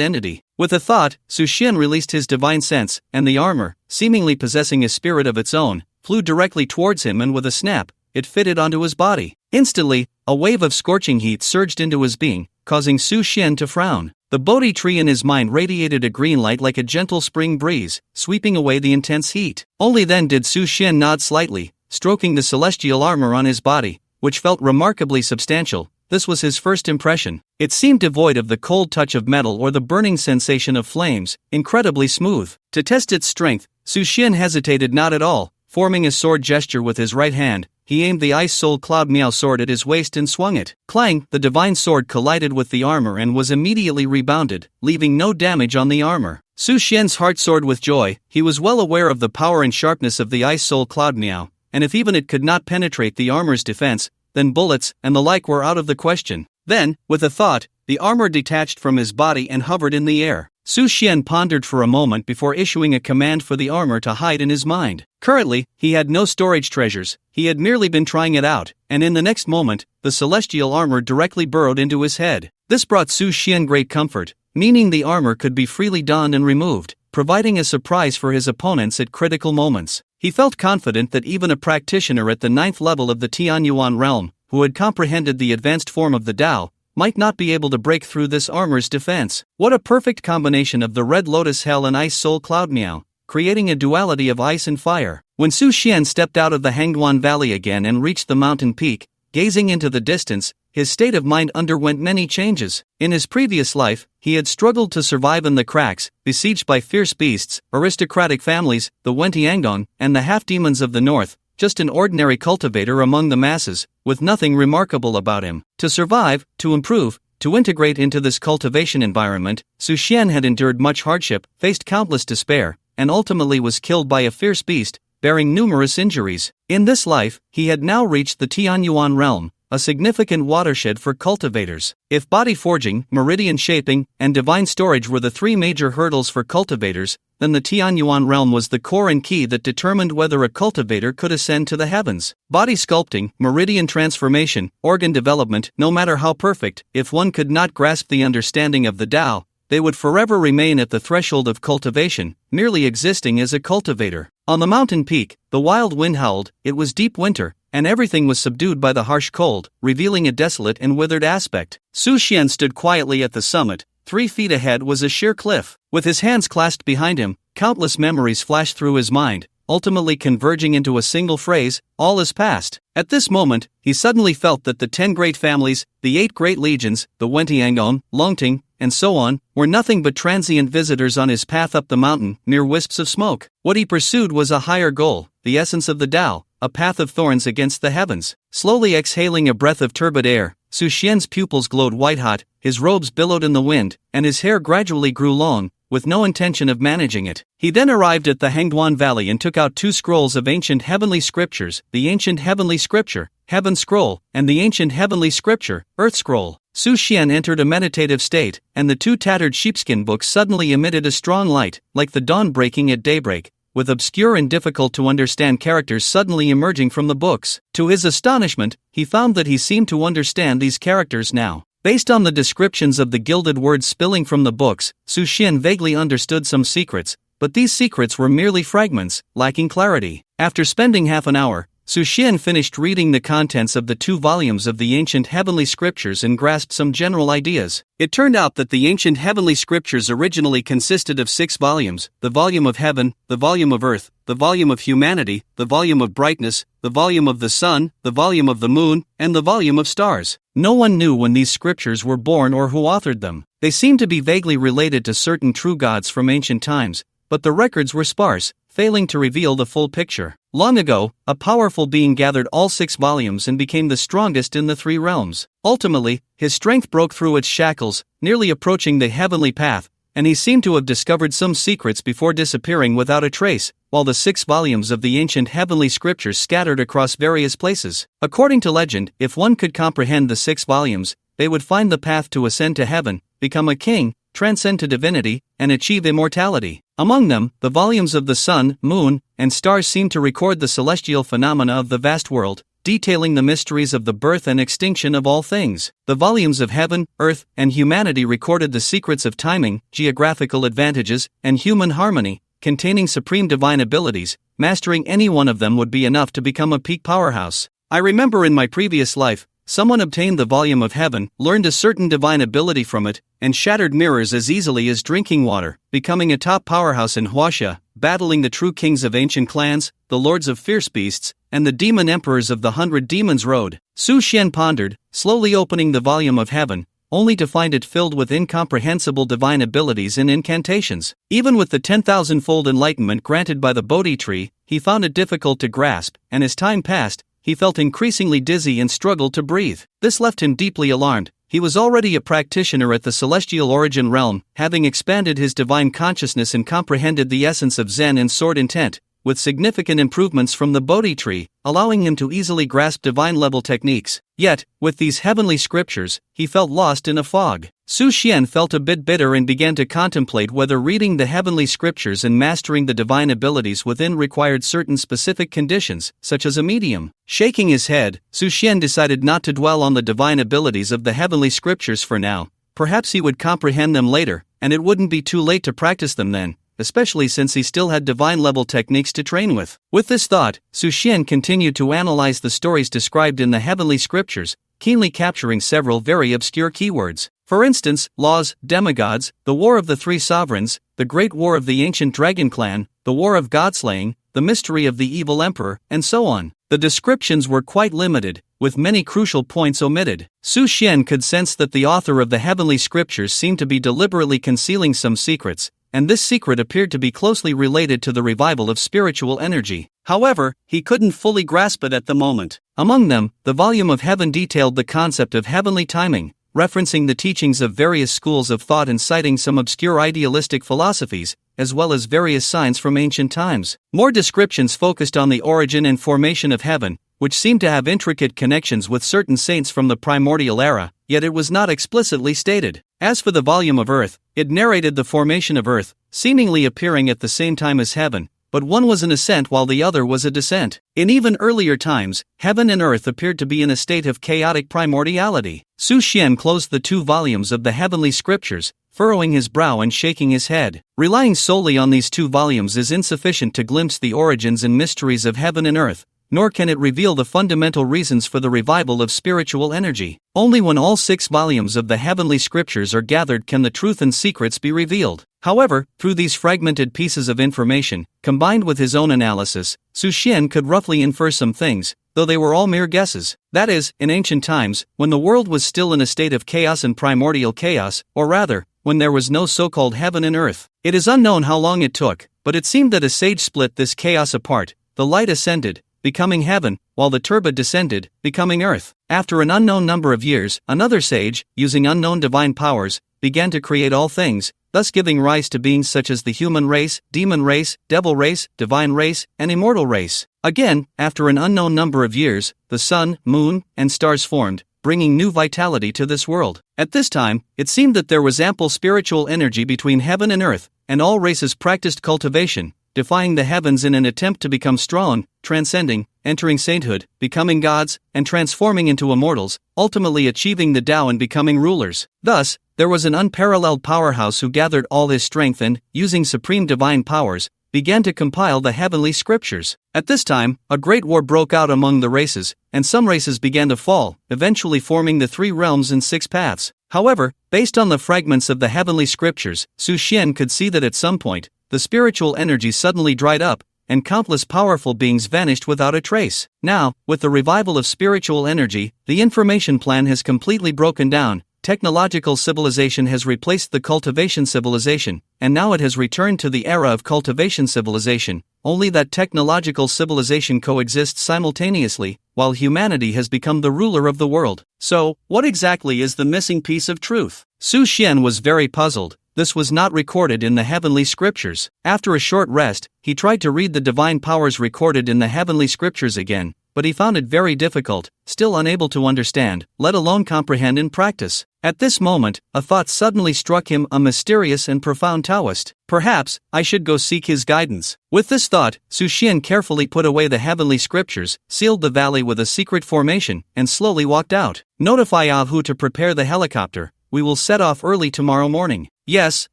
entity. With a thought, Su Xian released his divine sense, and the armor, seemingly possessing a spirit of its own, flew directly towards him, and with a snap, it fitted onto his body. Instantly, a wave of scorching heat surged into his being, causing Su Xian to frown. The bodhi tree in his mind radiated a green light like a gentle spring breeze, sweeping away the intense heat. Only then did Su Xian nod slightly, stroking the celestial armor on his body, which felt remarkably substantial. This was his first impression. It seemed devoid of the cold touch of metal or the burning sensation of flames, incredibly smooth. To test its strength, Su Xian hesitated not at all. Forming a sword gesture with his right hand, he aimed the Ice Soul Cloud Meow sword at his waist and swung it. Clang! The divine sword collided with the armor and was immediately rebounded, leaving no damage on the armor. Su Xian's heart soared with joy. He was well aware of the power and sharpness of the Ice Soul Cloud Meow, and if even it could not penetrate the armor's defense, then bullets and the like were out of the question. Then, with a thought, the armor detached from his body and hovered in the air. Su Xian pondered for a moment before issuing a command for the armor to hide in his mind. Currently, he had no storage treasures, he had merely been trying it out, and in the next moment, the celestial armor directly burrowed into his head. This brought Su Xian great comfort, meaning the armor could be freely donned and removed, providing a surprise for his opponents at critical moments. He felt confident that even a practitioner at the 9th level of the Tianyuan realm, who had comprehended the advanced form of the Tao, might not be able to break through this armor's defense. What a perfect combination of the Red Lotus Hell and Ice Soul Cloud Meow, creating a duality of ice and fire. When Su Xian stepped out of the Hangguan Valley again and reached the mountain peak, gazing into the distance, his state of mind underwent many changes. In his previous life, he had struggled to survive in the cracks, besieged by fierce beasts, aristocratic families, the Wentiangdong, and the half-demons of the north, just an ordinary cultivator among the masses, with nothing remarkable about him. To survive, to improve, to integrate into this cultivation environment, Su Xian had endured much hardship, faced countless despair, and ultimately was killed by a fierce beast, bearing numerous injuries. In this life, he had now reached the Tianyuan realm, a significant watershed for cultivators. If body forging, meridian shaping, and divine storage were the three major hurdles for cultivators, then the Tianyuan realm was the core and key that determined whether a cultivator could ascend to the heavens. Body sculpting, meridian transformation, organ development, no matter how perfect, if one could not grasp the understanding of the Tao, they would forever remain at the threshold of cultivation, merely existing as a cultivator. On the mountain peak, the wild wind howled, it was deep winter, and everything was subdued by the harsh cold, revealing a desolate and withered aspect. Su Xian stood quietly at the summit. 3 feet ahead was a sheer cliff. With his hands clasped behind him, countless memories flashed through his mind, ultimately converging into a single phrase, all is past. At this moment, he suddenly felt that the 10 great families, the 8 great legions, the Wentiangdong, Longting, and so on, were nothing but transient visitors on his path up the mountain, mere wisps of smoke. What he pursued was a higher goal, the essence of the Tao, a path of thorns against the heavens. Slowly exhaling a breath of turbid air, Su Xian's pupils glowed white-hot, his robes billowed in the wind, and his hair gradually grew long, with no intention of managing it. He then arrived at the Hangduan Valley and took out 2 scrolls of ancient heavenly scriptures, the ancient heavenly scripture, Heaven Scroll, and the ancient heavenly scripture, Earth Scroll. Su Xian entered a meditative state, and the 2 tattered sheepskin books suddenly emitted a strong light, like the dawn breaking at daybreak, with obscure and difficult-to-understand characters suddenly emerging from the books. To his astonishment, he found that he seemed to understand these characters now. Based on the descriptions of the gilded words spilling from the books, Su Xian vaguely understood some secrets, but these secrets were merely fragments, lacking clarity. After spending half an hour, Su Xian finished reading the contents of the 2 volumes of the ancient heavenly scriptures and grasped some general ideas. It turned out that the ancient heavenly scriptures originally consisted of 6 volumes, the volume of heaven, the volume of earth, the volume of humanity, the volume of brightness, the volume of the sun, the volume of the moon, and the volume of stars. No one knew when these scriptures were born or who authored them. They seemed to be vaguely related to certain true gods from ancient times, but the records were sparse, failing to reveal the full picture. Long ago, a powerful being gathered all 6 volumes and became the strongest in the 3 realms. Ultimately, his strength broke through its shackles, nearly approaching the heavenly path, and he seemed to have discovered some secrets before disappearing without a trace, while the 6 volumes of the ancient heavenly scriptures scattered across various places. According to legend, if one could comprehend the 6 volumes, they would find the path to ascend to heaven, become a king, transcend to divinity, and achieve immortality. Among them, the volumes of the sun, moon, and stars seem to record the celestial phenomena of the vast world, detailing the mysteries of the birth and extinction of all things. The volumes of heaven, earth, and humanity recorded the secrets of timing, geographical advantages, and human harmony, containing supreme divine abilities. Mastering any one of them would be enough to become a peak powerhouse. I remember in my previous life, someone obtained the volume of heaven, learned a certain divine ability from it, and shattered mirrors as easily as drinking water, becoming a top powerhouse in Huaxia, battling the true kings of ancient clans, the lords of fierce beasts, and the demon emperors of the 100 Demons Road. Su Xian pondered, slowly opening the volume of heaven, only to find it filled with incomprehensible divine abilities and incantations. Even with the 10,000-fold enlightenment granted by the Bodhi tree, he found it difficult to grasp, and as time passed, he felt increasingly dizzy and struggled to breathe. This left him deeply alarmed. He was already a practitioner at the celestial origin realm, having expanded his divine consciousness and comprehended the essence of Zen and sword intent, with significant improvements from the Bodhi tree, allowing him to easily grasp divine-level techniques. Yet, with these heavenly scriptures, he felt lost in a fog. Su Xian felt a bit bitter and began to contemplate whether reading the heavenly scriptures and mastering the divine abilities within required certain specific conditions, such as a medium. Shaking his head, Su Xian decided not to dwell on the divine abilities of the heavenly scriptures for now. Perhaps he would comprehend them later, and it wouldn't be too late to practice them then, especially since he still had divine-level techniques to train with. With this thought, Su Xian continued to analyze the stories described in the heavenly scriptures, keenly capturing several very obscure keywords. For instance, laws, demigods, the war of the 3 sovereigns, the great war of the ancient dragon clan, the war of godslaying, the mystery of the evil emperor, and so on. The descriptions were quite limited, with many crucial points omitted. Su Xian could sense that the author of the heavenly scriptures seemed to be deliberately concealing some secrets, and this secret appeared to be closely related to the revival of spiritual energy. However, he couldn't fully grasp it at the moment. Among them, the volume of Heaven detailed the concept of heavenly timing, referencing the teachings of various schools of thought and citing some obscure idealistic philosophies, as well as various signs from ancient times. More descriptions focused on the origin and formation of heaven, which seemed to have intricate connections with certain saints from the primordial era, yet it was not explicitly stated. As for the volume of Earth, it narrated the formation of Earth, seemingly appearing at the same time as heaven, but one was an ascent while the other was a descent. In even earlier times, heaven and earth appeared to be in a state of chaotic primordiality. Su Xian closed the 2 volumes of the heavenly scriptures, furrowing his brow and shaking his head. Relying solely on these 2 volumes is insufficient to glimpse the origins and mysteries of heaven and earth, nor can it reveal the fundamental reasons for the revival of spiritual energy. Only when all 6 volumes of the heavenly scriptures are gathered can the truth and secrets be revealed. However, through these fragmented pieces of information, combined with his own analysis, Su Xian could roughly infer some things, though they were all mere guesses. That is, in ancient times, when the world was still in a state of chaos and primordial chaos, or rather, when there was no so-called heaven and earth. It is unknown how long it took, but it seemed that a sage split this chaos apart. The light ascended, becoming heaven, while the turba descended, becoming earth. After an unknown number of years, another sage, using unknown divine powers, began to create all things, thus giving rise to beings such as the human race, demon race, devil race, divine race, and immortal race. Again, after an unknown number of years, the sun, moon, and stars formed, bringing new vitality to this world. At this time, it seemed that there was ample spiritual energy between heaven and earth, and all races practiced cultivation, defying the heavens in an attempt to become strong, transcending, entering sainthood, becoming gods, and transforming into immortals, ultimately achieving the Tao and becoming rulers. Thus, there was an unparalleled powerhouse who gathered all his strength and, using supreme divine powers, began to compile the heavenly scriptures. At this time, a great war broke out among the races, and some races began to fall, eventually forming the 3 realms and 6 paths. However, based on the fragments of the heavenly scriptures, Su Xian could see that at some point, the spiritual energy suddenly dried up, and countless powerful beings vanished without a trace. Now, with the revival of spiritual energy, the information plan has completely broken down. Technological civilization has replaced the cultivation civilization, and now it has returned to the era of cultivation civilization, only that technological civilization coexists simultaneously, while humanity has become the ruler of the world. So, what exactly is the missing piece of truth? Su Xian was very puzzled. This was not recorded in the heavenly scriptures. After a short rest, he tried to read the divine powers recorded in the heavenly scriptures again, but he found it very difficult, still unable to understand, let alone comprehend in practice. At this moment, a thought suddenly struck him, a mysterious and profound Taoist. Perhaps, I should go seek his guidance. With this thought, Su Xian carefully put away the heavenly scriptures, sealed the valley with a secret formation, and slowly walked out. Notify Ah Hu to prepare the helicopter. We will set off early tomorrow morning. Yes,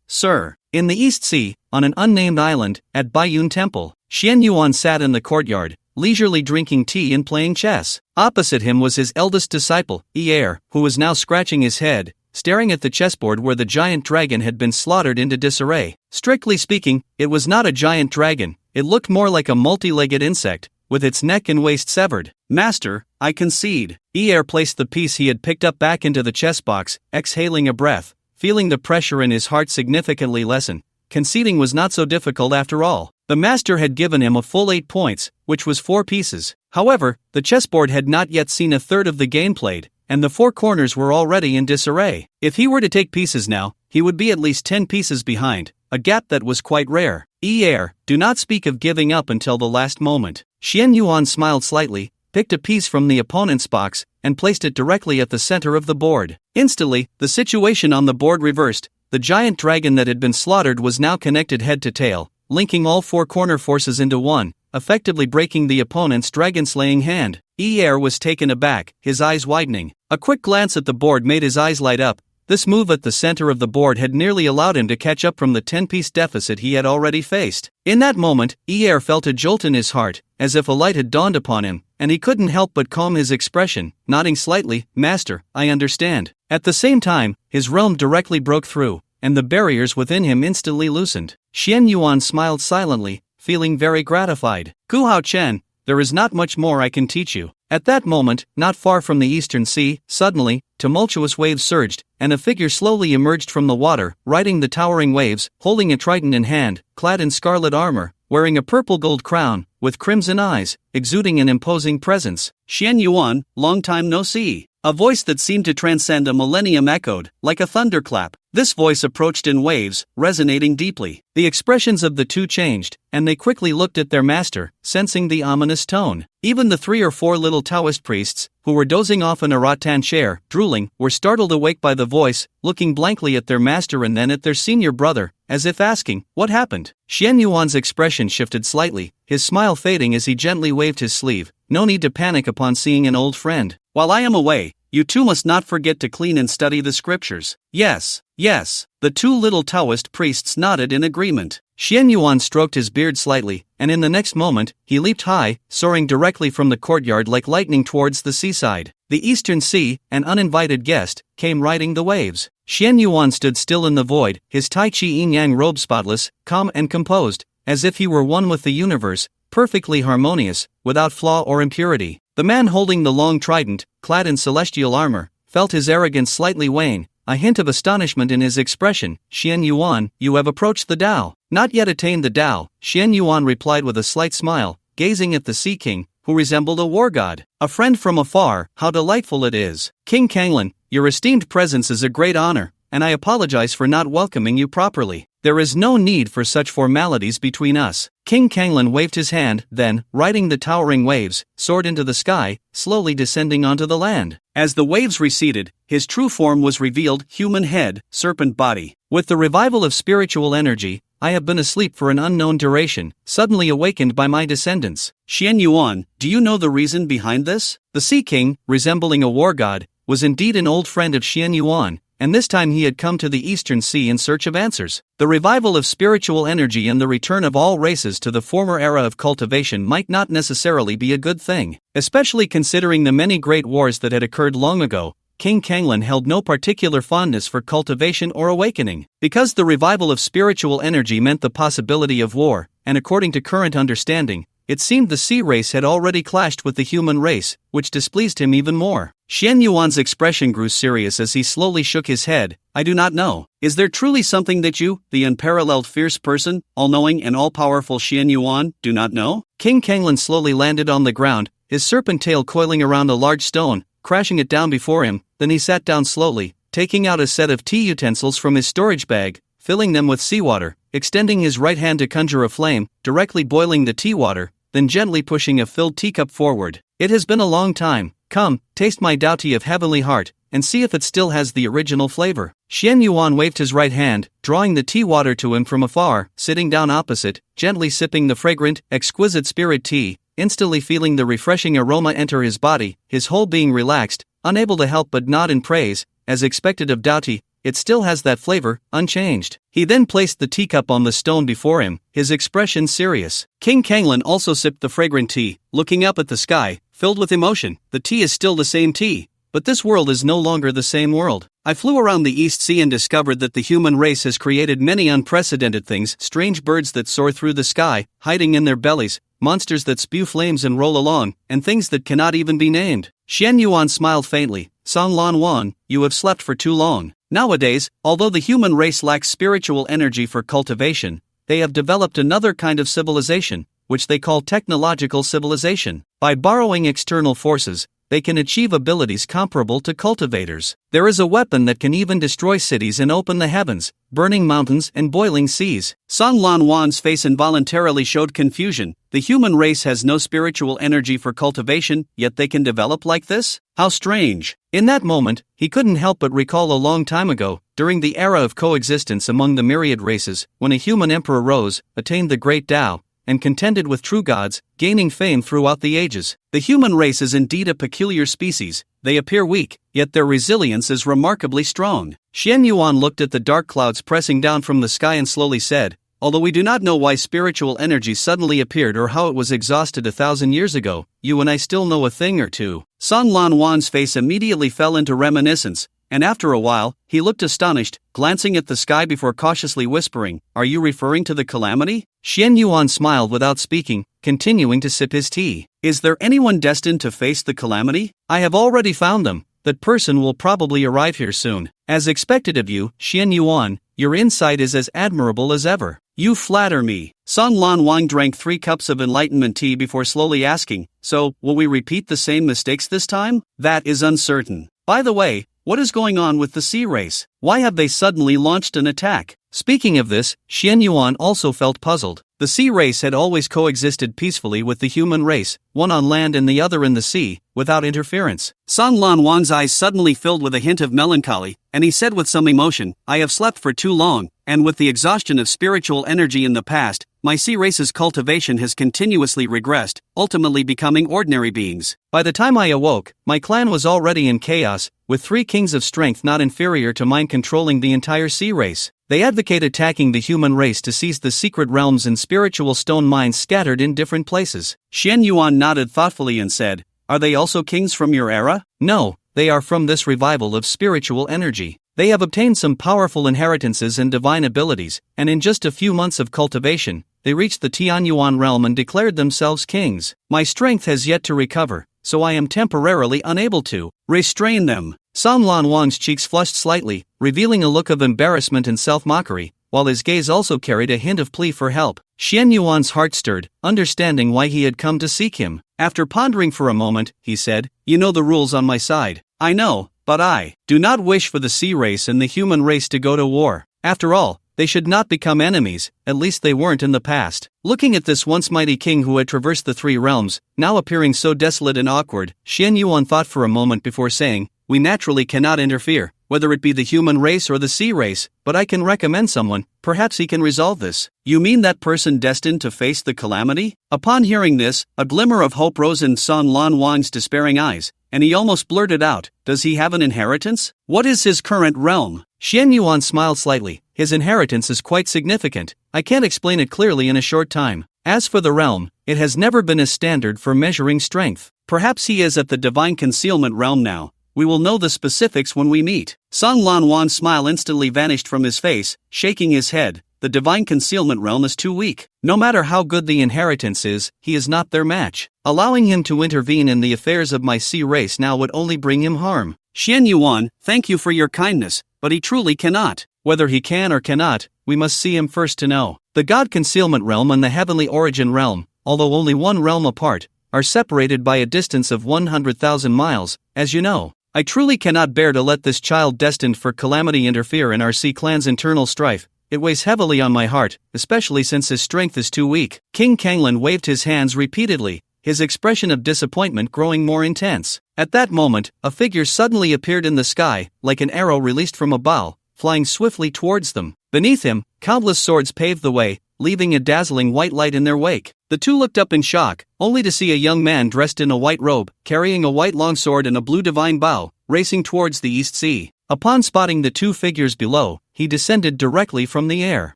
sir. In the East Sea, on an unnamed island, at Baiyun Temple, Xian Yuan sat in the courtyard, leisurely drinking tea and playing chess. Opposite him was his eldest disciple, Yi, who was now scratching his head, staring at the chessboard where the giant dragon had been slaughtered into disarray. Strictly speaking, it was not a giant dragon, it looked more like a multi-legged insect, with its neck and waist severed. Master, I concede. Yi placed the piece he had picked up back into the chess box, exhaling a breath, feeling the pressure in his heart significantly lessen. Conceding was not so difficult after all. The master had given him a full 8 points, which was 4 pieces. However, the chessboard had not yet seen a third of the game played, and the 4 corners were already in disarray. If he were to take pieces now, he would be at least 10 pieces behind, a gap that was quite rare. Do not speak of giving up until the last moment. Xian Yuan smiled slightly, picked a piece from the opponent's box, and placed it directly at the center of the board. Instantly, the situation on the board reversed. The giant dragon that had been slaughtered was now connected head to tail, linking all 4 corner forces into one, effectively breaking the opponent's dragon-slaying hand. Yi was taken aback, his eyes widening. A quick glance at the board made his eyes light up. This move at the center of the board had nearly allowed him to catch up from the 10-piece deficit he had already faced. In that moment, Yi felt a jolt in his heart, as if a light had dawned upon him, and he couldn't help but calm his expression, nodding slightly. Master, I understand. At the same time, his realm directly broke through, and the barriers within him instantly loosened. Xian Yuan smiled silently, feeling very gratified. Gu Hao Chen, there is not much more I can teach you. At that moment, not far from the eastern sea, suddenly, tumultuous waves surged, and a figure slowly emerged from the water, riding the towering waves, holding a trident in hand, clad in scarlet armor, wearing a purple gold crown, with crimson eyes, exuding an imposing presence. Xian Yuan, long time no see. A voice that seemed to transcend a millennium echoed, like a thunderclap. This voice approached in waves, resonating deeply. The expressions of the two changed, and they quickly looked at their master, sensing the ominous tone. Even the 3 or 4 little Taoist priests, who were dozing off in a rattan chair, drooling, were startled awake by the voice, looking blankly at their master and then at their senior brother, as if asking, "What happened?" Xian Yuan's expression shifted slightly, his smile fading as he gently waved his sleeve. No need to panic upon seeing an old friend. While I am away, you too must not forget to clean and study the scriptures. Yes, yes. The 2 little Taoist priests nodded in agreement. Xian Yuan stroked his beard slightly, and in the next moment, he leaped high, soaring directly from the courtyard like lightning towards the seaside. The eastern sea, an uninvited guest, came riding the waves. Xian Yuan stood still in the void, his Tai Chi yin-yang robe spotless, calm and composed, as if he were one with the universe, perfectly harmonious, without flaw or impurity. The man holding the long trident, clad in celestial armor, felt his arrogance slightly wane, a hint of astonishment in his expression. "Xian Yuan, you have approached the Tao." "Not yet attained the Tao," Xian Yuan replied with a slight smile, gazing at the Sea King, who resembled a war god. "A friend from afar, how delightful it is. King Kanglan, your esteemed presence is a great honor, and I apologize for not welcoming you properly. There is no need for such formalities between us." King Kanglan waved his hand, then, riding the towering waves, soared into the sky, slowly descending onto the land. As the waves receded, his true form was revealed: human head, serpent body. With the revival of spiritual energy, I have been asleep for an unknown duration, suddenly awakened by my descendants. Xian Yuan, do you know the reason behind this? The Sea King, resembling a war god, was indeed an old friend of Xian Yuan, and this time he had come to the eastern sea in search of answers. The revival of spiritual energy and the return of all races to the former era of cultivation might not necessarily be a good thing. Especially considering the many great wars that had occurred long ago, King Kanglan held no particular fondness for cultivation or awakening. Because the revival of spiritual energy meant the possibility of war, and according to current understanding, it seemed the sea race had already clashed with the human race, which displeased him even more. Xian Yuan's expression grew serious as he slowly shook his head. "I do not know. Is there truly something that you, the unparalleled fierce person, all-knowing and all-powerful Xian Yuan, do not know?" King Kanglan slowly landed on the ground, his serpent tail coiling around a large stone, crashing it down before him. Then he sat down slowly, taking out a set of tea utensils from his storage bag, filling them with seawater, extending his right hand to conjure a flame, directly boiling the tea water, then gently pushing a filled teacup forward. "It has been a long time. Come, taste my Dao of heavenly heart, and see if it still has the original flavor." Xian Yuan waved his right hand, drawing the tea water to him from afar, sitting down opposite, gently sipping the fragrant, exquisite spirit tea, instantly feeling the refreshing aroma enter his body, his whole being relaxed, unable to help but nod in praise. As expected of Dao, it still has that flavor, unchanged. He then placed the teacup on the stone before him, his expression serious. King Kanglan also sipped the fragrant tea, looking up at the sky, filled with emotion. "The tea is still the same tea, but this world is no longer the same world. I flew around the East Sea and discovered that the human race has created many unprecedented things: strange birds that soar through the sky, hiding in their bellies, monsters that spew flames and roll along, and things that cannot even be named." Xian Yuan smiled faintly. "Song Lan Wan, you have slept for too long. Nowadays, although the human race lacks spiritual energy for cultivation, they have developed another kind of civilization, which they call technological civilization. By borrowing external forces, they can achieve abilities comparable to cultivators. There is a weapon that can even destroy cities and open the heavens, burning mountains and boiling seas." Song Lan Wan's face involuntarily showed confusion. The human race has no spiritual energy for cultivation, yet they can develop like this? How strange. In that moment, he couldn't help but recall a long time ago, during the era of coexistence among the myriad races, when a human emperor rose, attained the great Tao, and contended with true gods, gaining fame throughout the ages. The human race is indeed a peculiar species. They appear weak, yet their resilience is remarkably strong. Xian Yuan looked at the dark clouds pressing down from the sky and slowly said, "Although we do not know why spiritual energy suddenly appeared or how it was exhausted 1,000 years ago, you and I still know a thing or two." Song Lan Wan's face immediately fell into reminiscence, and after a while, he looked astonished, glancing at the sky before cautiously whispering, "Are you referring to the calamity?" Xian Yuan smiled without speaking, continuing to sip his tea. Is there anyone destined to face the calamity? I have already found them. That person will probably arrive here soon. As expected of you, Xian Yuan, your insight is as admirable as ever. You flatter me. Song Lan Wang drank 3 cups of enlightenment tea before slowly asking, so, will we repeat the same mistakes this time? That is uncertain. By the way, what is going on with the sea race? Why have they suddenly launched an attack? Speaking of this, Xian Yuan also felt puzzled. The sea race had always coexisted peacefully with the human race, one on land and the other in the sea, without interference. Song Lan Wang's eyes suddenly filled with a hint of melancholy, and he said with some emotion, I have slept for too long, and with the exhaustion of spiritual energy in the past, my sea race's cultivation has continuously regressed, ultimately becoming ordinary beings. By the time I awoke, my clan was already in chaos, with 3 kings of strength not inferior to mine controlling the entire sea race. They advocate attacking the human race to seize the secret realms and spiritual stone mines scattered in different places. Xian Yuan nodded thoughtfully and said, Are they also kings from your era? No, they are from this revival of spiritual energy. They have obtained some powerful inheritances and divine abilities, and in just a few months of cultivation, they reached the Tianyuan realm and declared themselves kings. My strength has yet to recover, so I am temporarily unable to restrain them. Song Lan Wang's cheeks flushed slightly, revealing a look of embarrassment and self-mockery, while his gaze also carried a hint of plea for help. Xian Yuan's heart stirred, understanding why he had come to seek him. After pondering for a moment, he said, You know the rules on my side. I know, but I do not wish for the sea race and the human race to go to war. After all, they should not become enemies, at least they weren't in the past. Looking at this once mighty king who had traversed the 3 realms, now appearing so desolate and awkward, Xian Yuan thought for a moment before saying, We naturally cannot interfere, whether it be the human race or the sea race, but I can recommend someone, perhaps he can resolve this. You mean that person destined to face the calamity? Upon hearing this, a glimmer of hope rose in Song Lan Wang's despairing eyes, and he almost blurted out, Does he have an inheritance? What is his current realm? Xian Yuan smiled slightly. His inheritance is quite significant. I can't explain it clearly in a short time. As for the realm, it has never been a standard for measuring strength. Perhaps he is at the divine concealment realm now. We will know the specifics when we meet. Song Lan Wan's smile instantly vanished from his face, shaking his head. The divine concealment realm is too weak. No matter how good the inheritance is, he is not their match. Allowing him to intervene in the affairs of my sea race now would only bring him harm. Xian Yuan, thank you for your kindness, but he truly cannot. Whether he can or cannot, we must see him first to know. The God Concealment Realm and the Heavenly Origin Realm, although only one realm apart, are separated by a distance of 100,000 miles, as you know. I truly cannot bear to let this child destined for calamity interfere in our sea clan's internal strife. It weighs heavily on my heart, especially since his strength is too weak. King Kanglin waved his hands repeatedly, his expression of disappointment growing more intense. At that moment, a figure suddenly appeared in the sky, like an arrow released from a bow, flying swiftly towards them. Beneath him, countless swords paved the way, leaving a dazzling white light in their wake. The two looked up in shock, only to see a young man dressed in a white robe, carrying a white longsword and a blue divine bow, racing towards the East Sea. Upon spotting the 2 figures below, he descended directly from the air.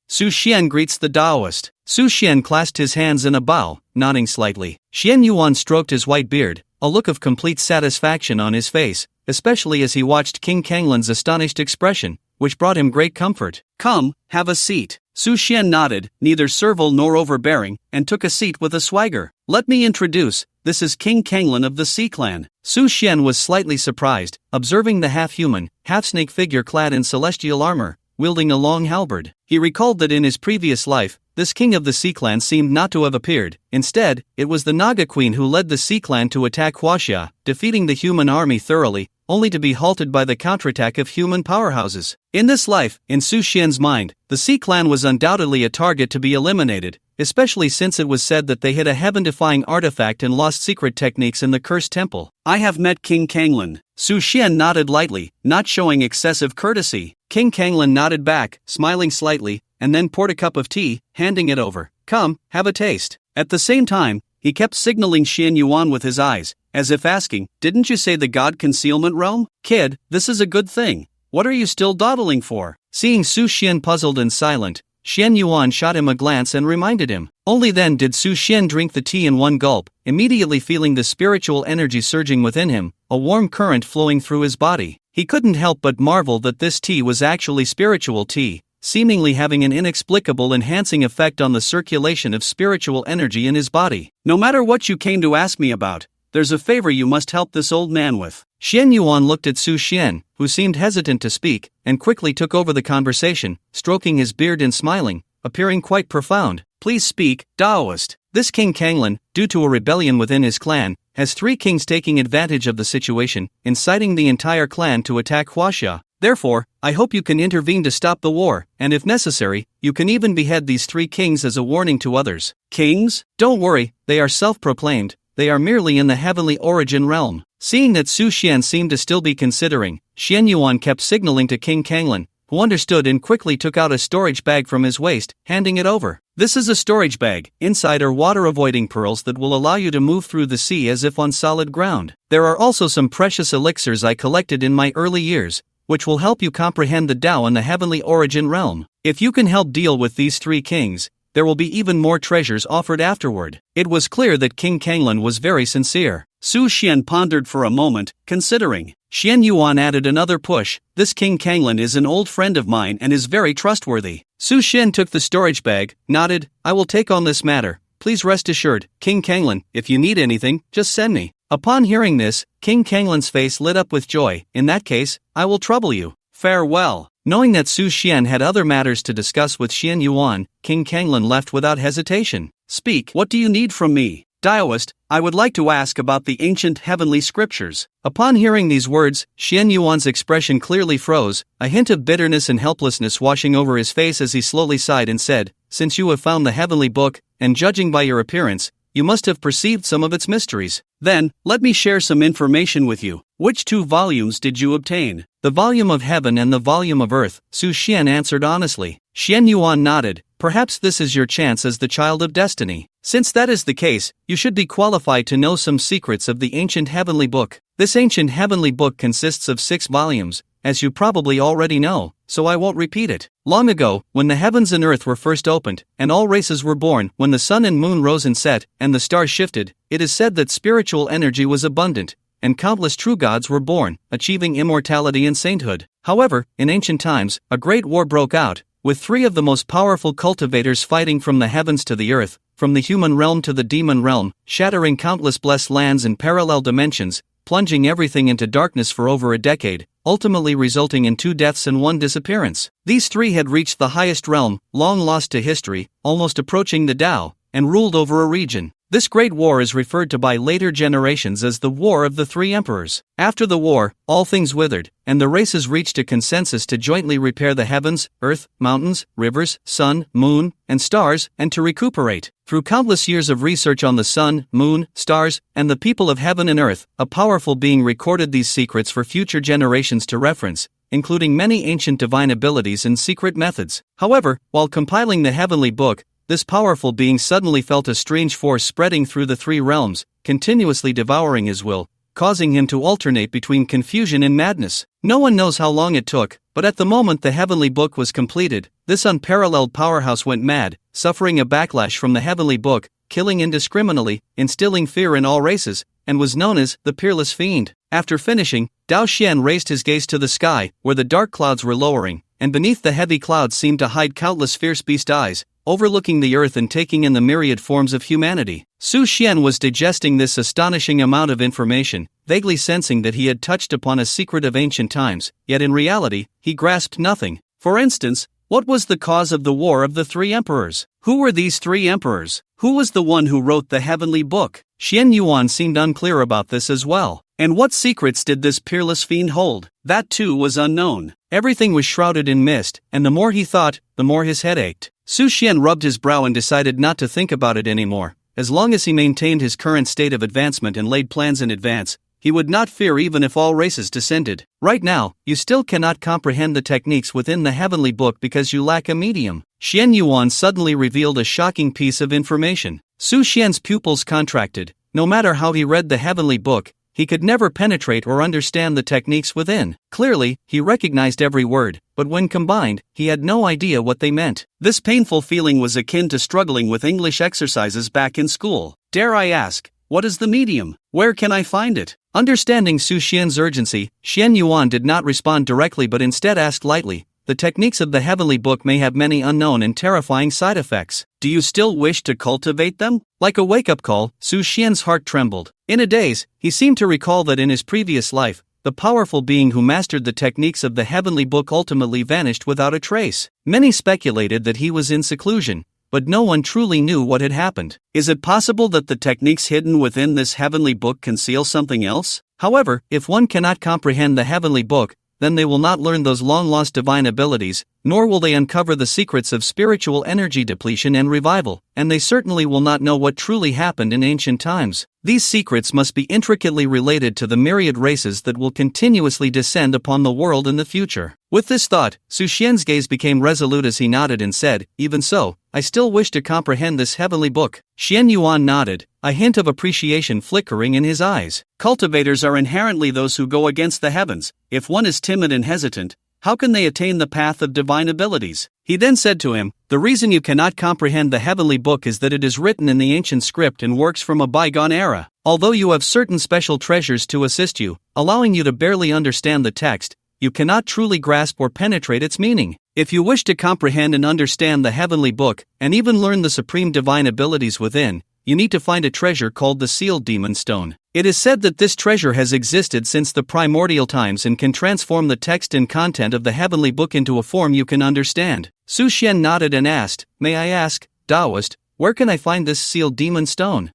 Su Xian greets the Taoist. Su Xian clasped his hands in a bow, nodding slightly. Xian Yuan stroked his white beard, a look of complete satisfaction on his face, especially as he watched King Kanglin's astonished expression, which brought him great comfort. Come, have a seat. Su Xian nodded, neither servile nor overbearing, and took a seat with a swagger. Let me introduce, this is King Kanglin of the Sea Clan. Su Xian was slightly surprised, observing the half-human, half-snake figure clad in celestial armor, wielding a long halberd. He recalled that in his previous life, this king of the Sea Clan seemed not to have appeared. Instead, it was the Naga Queen who led the Sea Clan to attack Huaxia, defeating the human army thoroughly, only to be halted by the counterattack of human powerhouses. In this life, in Su Xian's mind, the Sea Clan was undoubtedly a target to be eliminated, especially since it was said that they hid a heaven-defying artifact and lost secret techniques in the cursed temple. I have met King Kanglin. Su Xian nodded lightly, not showing excessive courtesy. King Kanglin nodded back, smiling slightly, and then poured a cup of tea, handing it over. Come, have a taste. At the same time, he kept signaling Xian Yuan with his eyes, as if asking, Didn't you say the God Concealment Realm? Kid, this is a good thing. What are you still dawdling for? Seeing Su Xian puzzled and silent, Xian Yuan shot him a glance and reminded him. Only then did Su Xian drink the tea in one gulp, immediately feeling the spiritual energy surging within him, a warm current flowing through his body. He couldn't help but marvel that this tea was actually spiritual tea, seemingly having an inexplicable enhancing effect on the circulation of spiritual energy in his body. "No matter what you came to ask me about, there's a favor you must help this old man with." Xian Yuan looked at Su Xian, who seemed hesitant to speak, and quickly took over the conversation, stroking his beard and smiling, appearing quite profound. "Please speak, Taoist." This King Kanglan, due to a rebellion within his clan, has 3 kings taking advantage of the situation, inciting the entire clan to attack Huaxia. Therefore, I hope you can intervene to stop the war, and if necessary, you can even behead these 3 kings as a warning to others. Kings? Don't worry, they are self-proclaimed, they are merely in the heavenly origin realm. Seeing that Su Xian seemed to still be considering, Xian Yuan kept signaling to King Kanglan, who understood and quickly took out a storage bag from his waist, handing it over. "This is a storage bag. Inside are water-avoiding pearls that will allow you to move through the sea as if on solid ground. There are also some precious elixirs I collected in my early years, which will help you comprehend the Tao in the heavenly origin realm. If you can help deal with these 3 kings, there will be even more treasures offered afterward." It was clear that King Kanglan was very sincere. Su Xian pondered for a moment, considering. Xian Yuan added another push. "This King Kanglan is an old friend of mine and is very trustworthy." Su Xian took the storage bag, nodded, "I will take on this matter. Please rest assured, King Kanglan, if you need anything, just send me." Upon hearing this, King Kanglan's face lit up with joy. "In that case, I will trouble you. Farewell." Knowing that Su Xian had other matters to discuss with Xian Yuan, King Kanglan left without hesitation. "Speak, what do you need from me?" "Taoist, I would like to ask about the ancient heavenly scriptures." Upon hearing these words, Xian Yuan's expression clearly froze, a hint of bitterness and helplessness washing over his face as he slowly sighed and said, "Since you have found the heavenly book, and judging by your appearance, you must have perceived some of its mysteries. Then, let me share some information with you. Which 2 volumes did you obtain?" "The volume of heaven and the volume of earth," Su Xian answered honestly. Xian Yuan nodded. "Perhaps this is your chance as the child of destiny. Since that is the case, you should be qualified to know some secrets of the ancient heavenly book. This ancient heavenly book consists of 6 volumes, as you probably already know, so I won't repeat it. Long ago, when the heavens and earth were first opened, and all races were born, when the sun and moon rose and set, and the stars shifted, it is said that spiritual energy was abundant, and countless true gods were born, achieving immortality and sainthood. However, in ancient times, a great war broke out, with 3 of the most powerful cultivators fighting from the heavens to the earth, from the human realm to the demon realm, shattering countless blessed lands and parallel dimensions, plunging everything into darkness for over a decade, ultimately resulting in 2 deaths and 1 disappearance. These 3 had reached the highest realm, long lost to history, almost approaching the Tao, and ruled over a region. This great war is referred to by later generations as the War of the 3 Emperors. After the war, all things withered, and the races reached a consensus to jointly repair the heavens, earth, mountains, rivers, sun, moon, and stars, and to recuperate. Through countless years of research on the sun, moon, stars, and the people of heaven and earth, a powerful being recorded these secrets for future generations to reference, including many ancient divine abilities and secret methods. However, while compiling the heavenly book, this powerful being suddenly felt a strange force spreading through the 3 realms, continuously devouring his will, causing him to alternate between confusion and madness. No one knows how long it took, but at the moment the heavenly book was completed, this unparalleled powerhouse went mad, suffering a backlash from the heavenly book, killing indiscriminately, instilling fear in all races, and was known as the Peerless Fiend. After finishing, Dao Xian raised his gaze to the sky, where the dark clouds were lowering, and beneath the heavy clouds seemed to hide countless fierce beast eyes, overlooking the earth and taking in the myriad forms of humanity. Su Xian was digesting this astonishing amount of information, vaguely sensing that he had touched upon a secret of ancient times, yet in reality, he grasped nothing. For instance, what was the cause of the War of the 3 Emperors? Who were these 3 emperors? Who was the one who wrote the heavenly book? Xian Yuan seemed unclear about this as well. And what secrets did this peerless fiend hold? That too was unknown. Everything was shrouded in mist, and the more he thought, the more his head ached. Su Xian rubbed his brow and decided not to think about it anymore. As long as he maintained his current state of advancement and laid plans in advance, he would not fear even if all races descended. Right now, you still cannot comprehend the techniques within the heavenly book because you lack a medium. Xian Yuan suddenly revealed a shocking piece of information. Su Xian's pupils contracted. No matter how he read the heavenly book, he could never penetrate or understand the techniques within. Clearly, he recognized every word, but when combined, he had no idea what they meant. This painful feeling was akin to struggling with English exercises back in school. Dare I ask, what is the medium? Where can I find it? Understanding Su Xian's urgency, Xian Yuan did not respond directly but instead asked lightly, the techniques of the Heavenly Book may have many unknown and terrifying side effects. Do you still wish to cultivate them? Like a wake-up call, Su Xian's heart trembled. In a daze, he seemed to recall that in his previous life, the powerful being who mastered the techniques of the Heavenly Book ultimately vanished without a trace. Many speculated that he was in seclusion, but no one truly knew what had happened. Is it possible that the techniques hidden within this Heavenly Book conceal something else? However, if one cannot comprehend the Heavenly Book, then they will not learn those long-lost divine abilities, nor will they uncover the secrets of spiritual energy depletion and revival, and they certainly will not know what truly happened in ancient times. These secrets must be intricately related to the myriad races that will continuously descend upon the world in the future. With this thought, Su Xian's gaze became resolute as he nodded and said, "Even so, I still wish to comprehend this Heavenly Book." Xian Yuan nodded, a hint of appreciation flickering in his eyes. Cultivators are inherently those who go against the heavens. If one is timid and hesitant, how can they attain the path of divine abilities? He then said to him, "The reason you cannot comprehend the Heavenly Book is that it is written in the ancient script and works from a bygone era. Although you have certain special treasures to assist you, allowing you to barely understand the text, you cannot truly grasp or penetrate its meaning. If you wish to comprehend and understand the Heavenly Book, and even learn the supreme divine abilities within, you need to find a treasure called the Sealed Demon Stone. It is said that this treasure has existed since the primordial times and can transform the text and content of the Heavenly Book into a form you can understand." Su Xian nodded and asked, "May I ask, Taoist, where can I find this Sealed Demon Stone?"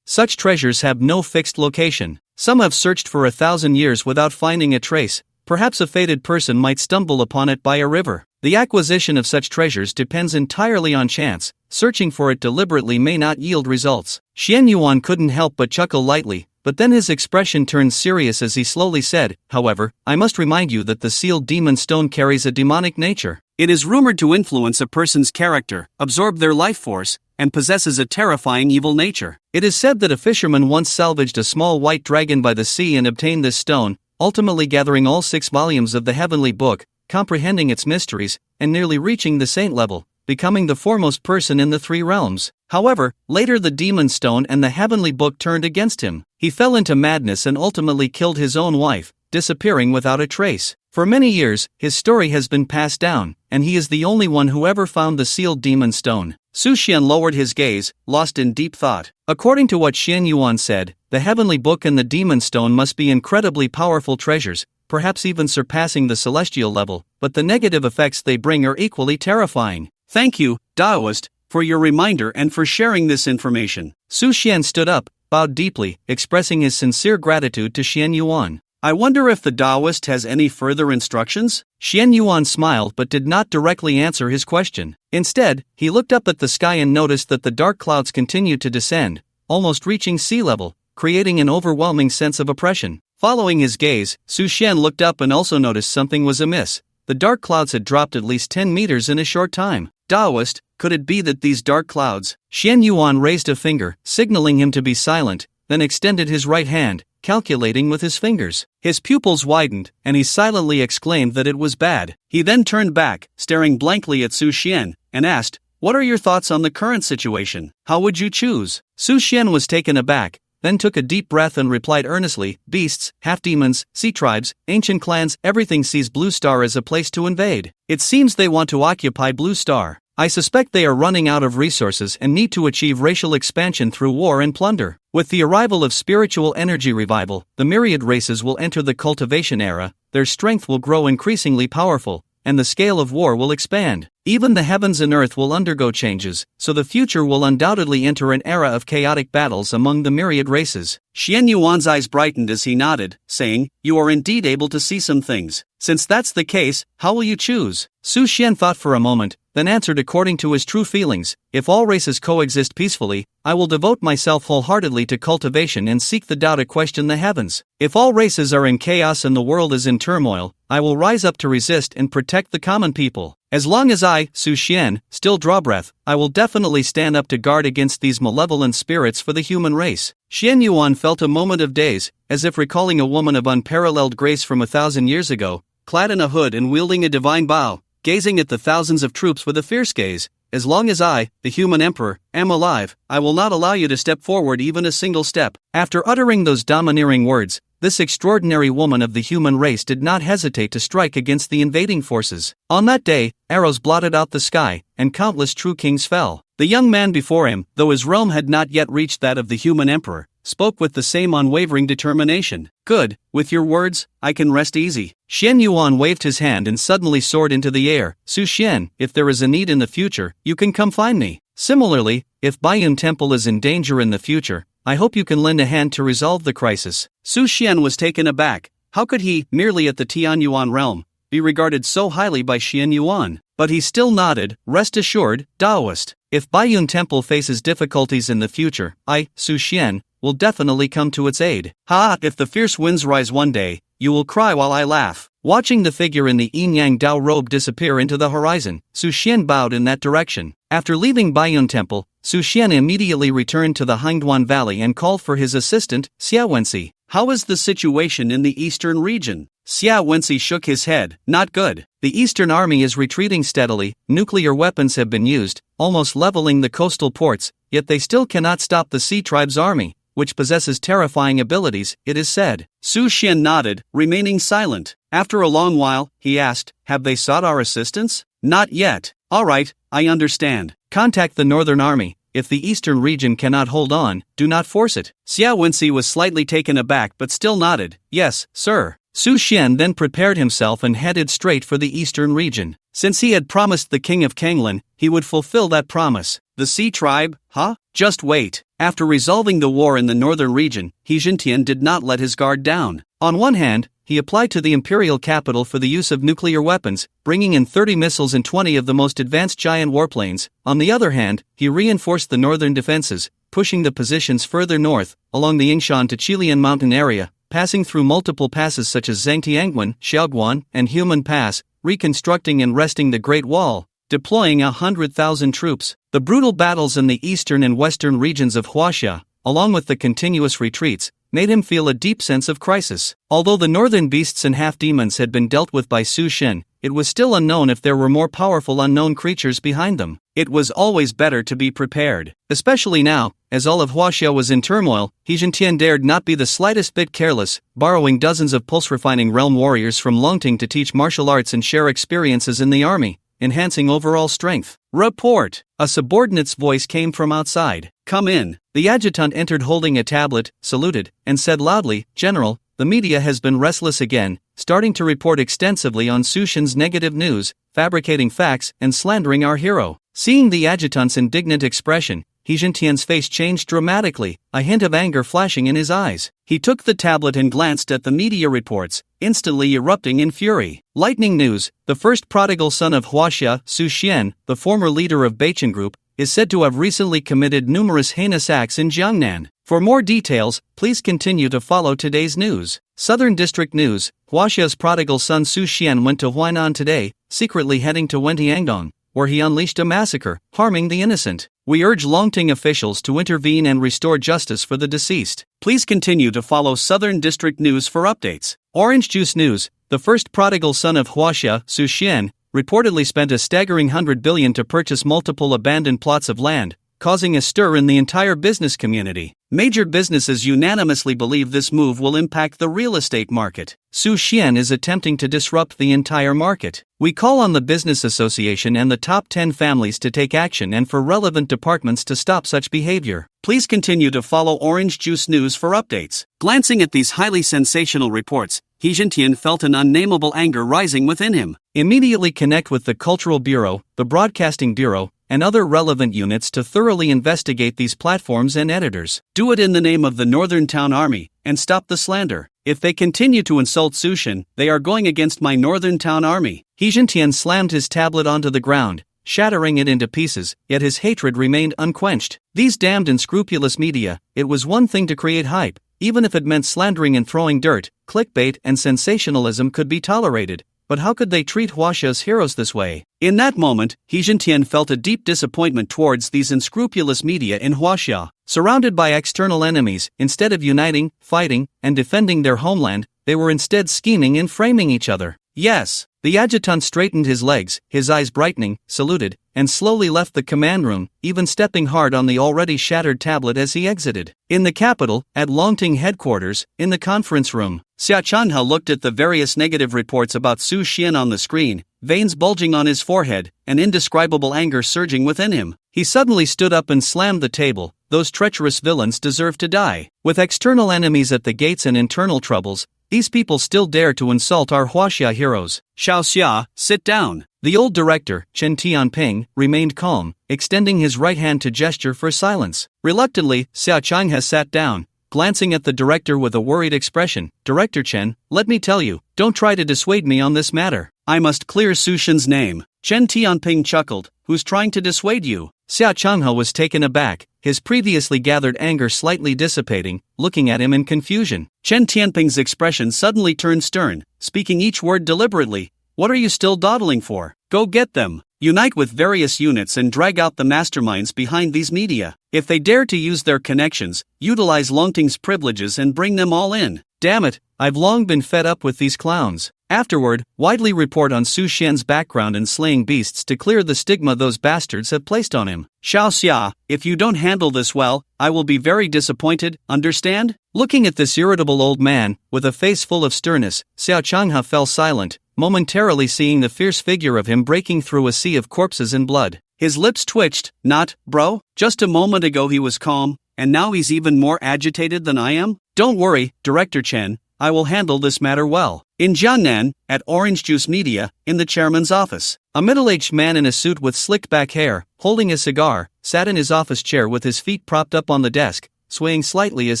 Such treasures have no fixed location. Some have searched for 1,000 years without finding a trace. Perhaps a fated person might stumble upon it by a river. The acquisition of such treasures depends entirely on chance. Searching for it deliberately may not yield results. Xian Yuan couldn't help but chuckle lightly, but then his expression turned serious as he slowly said, "However, I must remind you that the Sealed Demon Stone carries a demonic nature. It is rumored to influence a person's character, absorb their life force, and possesses a terrifying evil nature. It is said that a fisherman once salvaged a small white dragon by the sea and obtained this stone, ultimately gathering all 6 volumes of the Heavenly Book, comprehending its mysteries, and nearly reaching the saint level, becoming the foremost person in the 3 realms. However, later the Demon Stone and the Heavenly Book turned against him. He fell into madness and ultimately killed his own wife, disappearing without a trace. For many years, his story has been passed down, and he is the only one who ever found the Sealed Demon Stone." Su Xian lowered his gaze, lost in deep thought. According to what Xian Yuan said, the Heavenly Book and the Demon Stone must be incredibly powerful treasures, perhaps even surpassing the celestial level, but the negative effects they bring are equally terrifying. "Thank you, Taoist, for your reminder and for sharing this information." Su Xian stood up, bowed deeply, expressing his sincere gratitude to Xian Yuan. "I wonder if the Taoist has any further instructions?" Xian Yuan smiled but did not directly answer his question. Instead, he looked up at the sky and noticed that the dark clouds continued to descend, almost reaching sea level, creating an overwhelming sense of oppression. Following his gaze, Su Xian looked up and also noticed something was amiss. The dark clouds had dropped at least 10 meters in a short time. "Taoist, could it be that these dark clouds—" Xian Yuan raised a finger, signaling him to be silent, then extended his right hand, calculating with his fingers. His pupils widened, and he silently exclaimed that it was bad. He then turned back, staring blankly at Su Xian, and asked, "What are your thoughts on the current situation? How would you choose?" Su Xian was taken aback, then took a deep breath and replied earnestly, "Beasts, half-demons, sea tribes, ancient clans, everything sees Blue Star as a place to invade. It seems they want to occupy Blue Star. I suspect they are running out of resources and need to achieve racial expansion through war and plunder. With the arrival of spiritual energy revival, the myriad races will enter the cultivation era, their strength will grow increasingly powerful, and the scale of war will expand. Even the heavens and earth will undergo changes, so the future will undoubtedly enter an era of chaotic battles among the myriad races." Xian Yuan's eyes brightened as he nodded, saying, "You are indeed able to see some things. Since that's the case, how will you choose?" Su Xian thought for a moment, then answered according to his true feelings, "If all races coexist peacefully, I will devote myself wholeheartedly to cultivation and seek the Tao to question the heavens. If all races are in chaos and the world is in turmoil, I will rise up to resist and protect the common people. As long as I, Su Xian, still draw breath, I will definitely stand up to guard against these malevolent spirits for the human race." Xian Yuan felt a moment of daze, as if recalling a woman of unparalleled grace from 1,000 years ago, clad in a hood and wielding a divine bow, gazing at the thousands of troops with a fierce gaze. "As long as I, the human emperor, am alive, I will not allow you to step forward even a single step." After uttering those domineering words, this extraordinary woman of the human race did not hesitate to strike against the invading forces. On that day, arrows blotted out the sky, and countless true kings fell. The young man before him, though his realm had not yet reached that of the human emperor, spoke with the same unwavering determination. Good, with your words, I can rest easy. Xian Yuan waved his hand and suddenly soared into the air. Su Xian, if there is a need in the future, you can come find me. Similarly, if Baiyun Temple is in danger in the future, I hope you can lend a hand to resolve the crisis. Su Xian was taken aback. How could he, merely at the Tianyuan realm, be regarded so highly by Xian Yuan? But he still nodded. Rest assured, Taoist. If Baiyun Temple faces difficulties in the future, I, Su Xian, will definitely come to its aid. Ha! If the fierce winds rise one day, you will cry while I laugh. Watching the figure in the yin-yang Dao robe disappear into the horizon, Su Xian bowed in that direction. After leaving Baiyun Temple, Su Xian immediately returned to the Hangduan Valley and called for his assistant, Xia Wenxi. How is the situation in the eastern region? Xia Wenxi shook his head. Not good. The eastern army is retreating steadily, nuclear weapons have been used, almost leveling the coastal ports, yet they still cannot stop the Sea Tribe's army, which possesses terrifying abilities, it is said. Su Xian nodded, remaining silent. After a long while, he asked, have they sought our assistance? Not yet. All right, I understand. Contact the northern army. If the eastern region cannot hold on, do not force it. Xia Wenxi was slightly taken aback but still nodded. Yes, sir. Su Xian then prepared himself and headed straight for the eastern region. Since he had promised the king of Kanglan, he would fulfill that promise. The Sea Tribe, huh? Just wait. After resolving the war in the northern region, He Jintian did not let his guard down. On one hand, he applied to the imperial capital for the use of nuclear weapons, bringing in 30 missiles and 20 of the most advanced giant warplanes. On the other hand, he reinforced the northern defenses, pushing the positions further north, along the Yingshan to Qilian mountain area, passing through multiple passes such as Zhangtianguan, Xiaoguan, and Human Pass, reconstructing and wresting the Great Wall, deploying 100,000 troops. The brutal battles in the eastern and western regions of Huaxia, along with the continuous retreats, made him feel a deep sense of crisis. Although the northern beasts and half-demons had been dealt with by Su Xian, it was still unknown if there were more powerful unknown creatures behind them. It was always better to be prepared. Especially now, as all of Huaxia was in turmoil, He Jintian dared not be the slightest bit careless, borrowing dozens of pulse-refining realm warriors from Longting to teach martial arts and share experiences in the army, enhancing overall strength. Report! A subordinate's voice came from outside. Come in. The adjutant entered holding a tablet, saluted, and said loudly, General, the media has been restless again, starting to report extensively on Su Xian's negative news, fabricating facts, and slandering our hero. Seeing the adjutant's indignant expression, He Jintian's face changed dramatically, a hint of anger flashing in his eyes. He took the tablet and glanced at the media reports, instantly erupting in fury. Lightning news: the first prodigal son of Huaxia, Su Xian, the former leader of Beichen Group, is said to have recently committed numerous heinous acts in Jiangnan. For more details, please continue to follow today's news. Southern District News: Huaxia's prodigal son Su Xian went to Huainan today, secretly heading to Wentiangdong, where he unleashed a massacre, harming the innocent. We urge Longting officials to intervene and restore justice for the deceased. Please continue to follow Southern District News for updates. Orange Juice News: the first prodigal son of Huaxia, Su Xian, reportedly spent a staggering 100 billion to purchase multiple abandoned plots of land, causing a stir in the entire business community. Major businesses unanimously believe this move will impact the real estate market. Su Xian is attempting to disrupt the entire market. We call on the Business Association and the top 10 families to take action and for relevant departments to stop such behavior. Please continue to follow Orange Juice News for updates. Glancing at these highly sensational reports, He Jintian felt an unnameable anger rising within him. Immediately connect with the Cultural Bureau, the Broadcasting Bureau, and other relevant units to thoroughly investigate these platforms and editors. Do it in the name of the Northern Town Army, and stop the slander. If they continue to insult Su Xian, they are going against my Northern Town Army. He Jintian slammed his tablet onto the ground, shattering it into pieces, yet his hatred remained unquenched. These damned unscrupulous media, it was one thing to create hype, even if it meant slandering and throwing dirt, clickbait and sensationalism could be tolerated. But how could they treat Huaxia's heroes this way? In that moment, He Jintian felt a deep disappointment towards these unscrupulous media in Huaxia. Surrounded by external enemies, instead of uniting, fighting, and defending their homeland, they were instead scheming and framing each other. Yes. The adjutant straightened his legs, his eyes brightening, saluted, and slowly left the command room, even stepping hard on the already shattered tablet as he exited. In the capital, at Longting headquarters, in the conference room, Xia Changhe looked at the various negative reports about Su Xian on the screen, veins bulging on his forehead, and indescribable anger surging within him. He suddenly stood up and slammed the table. Those treacherous villains deserve to die. With external enemies at the gates and internal troubles, these people still dare to insult our Huaxia heroes. Xiao Xia, sit down. The old director, Chen Tianping, remained calm, extending his right hand to gesture for silence. Reluctantly, Xia Changhe sat down, glancing at the director with a worried expression. Director Chen, let me tell you, don't try to dissuade me on this matter. I must clear Su Xian's name. Chen Tianping chuckled. Who's trying to dissuade you? Xia Changhe was taken aback, his previously gathered anger slightly dissipating, looking at him in confusion. Chen Tianping's expression suddenly turned stern, speaking each word deliberately. What are you still dawdling for? Go get them. Unite with various units and drag out the masterminds behind these media. If they dare to use their connections, utilize Longting's privileges and bring them all in. Damn it, I've long been fed up with these clowns. Afterward, widely report on Su Xian's background in slaying beasts to clear the stigma those bastards have placed on him. Xiao Xia, if you don't handle this well, I will be very disappointed, understand? Looking at this irritable old man, with a face full of sternness, Xia Changhe fell silent, momentarily seeing the fierce figure of him breaking through a sea of corpses and blood. His lips twitched. Not, bro? Just a moment ago he was calm, and now he's even more agitated than I am? Don't worry, Director Chen, I will handle this matter well. In Jiangnan, at Orange Juice Media, in the chairman's office, a middle-aged man in a suit with slicked back hair, holding a cigar, sat in his office chair with his feet propped up on the desk, swaying slightly as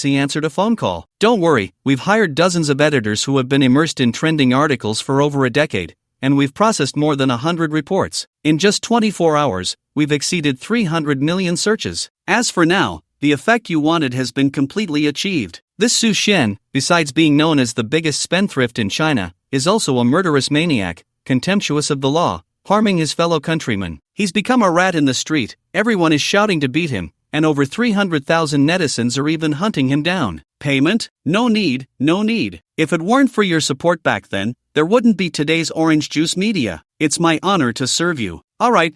he answered a phone call. Don't worry, we've hired dozens of editors who have been immersed in trending articles for over a decade, and we've processed more than 100 reports. In just 24 hours, we've exceeded 300 million searches. As for now, the effect you wanted has been completely achieved. This Su Xian, besides being known as the biggest spendthrift in China, is also a murderous maniac, contemptuous of the law, harming his fellow countrymen. He's become a rat in the street, everyone is shouting to beat him, and over 300,000 netizens are even hunting him down. Payment? No need, no need. If it weren't for your support back then, there wouldn't be today's Orange Juice Media. It's my honor to serve you. Alright,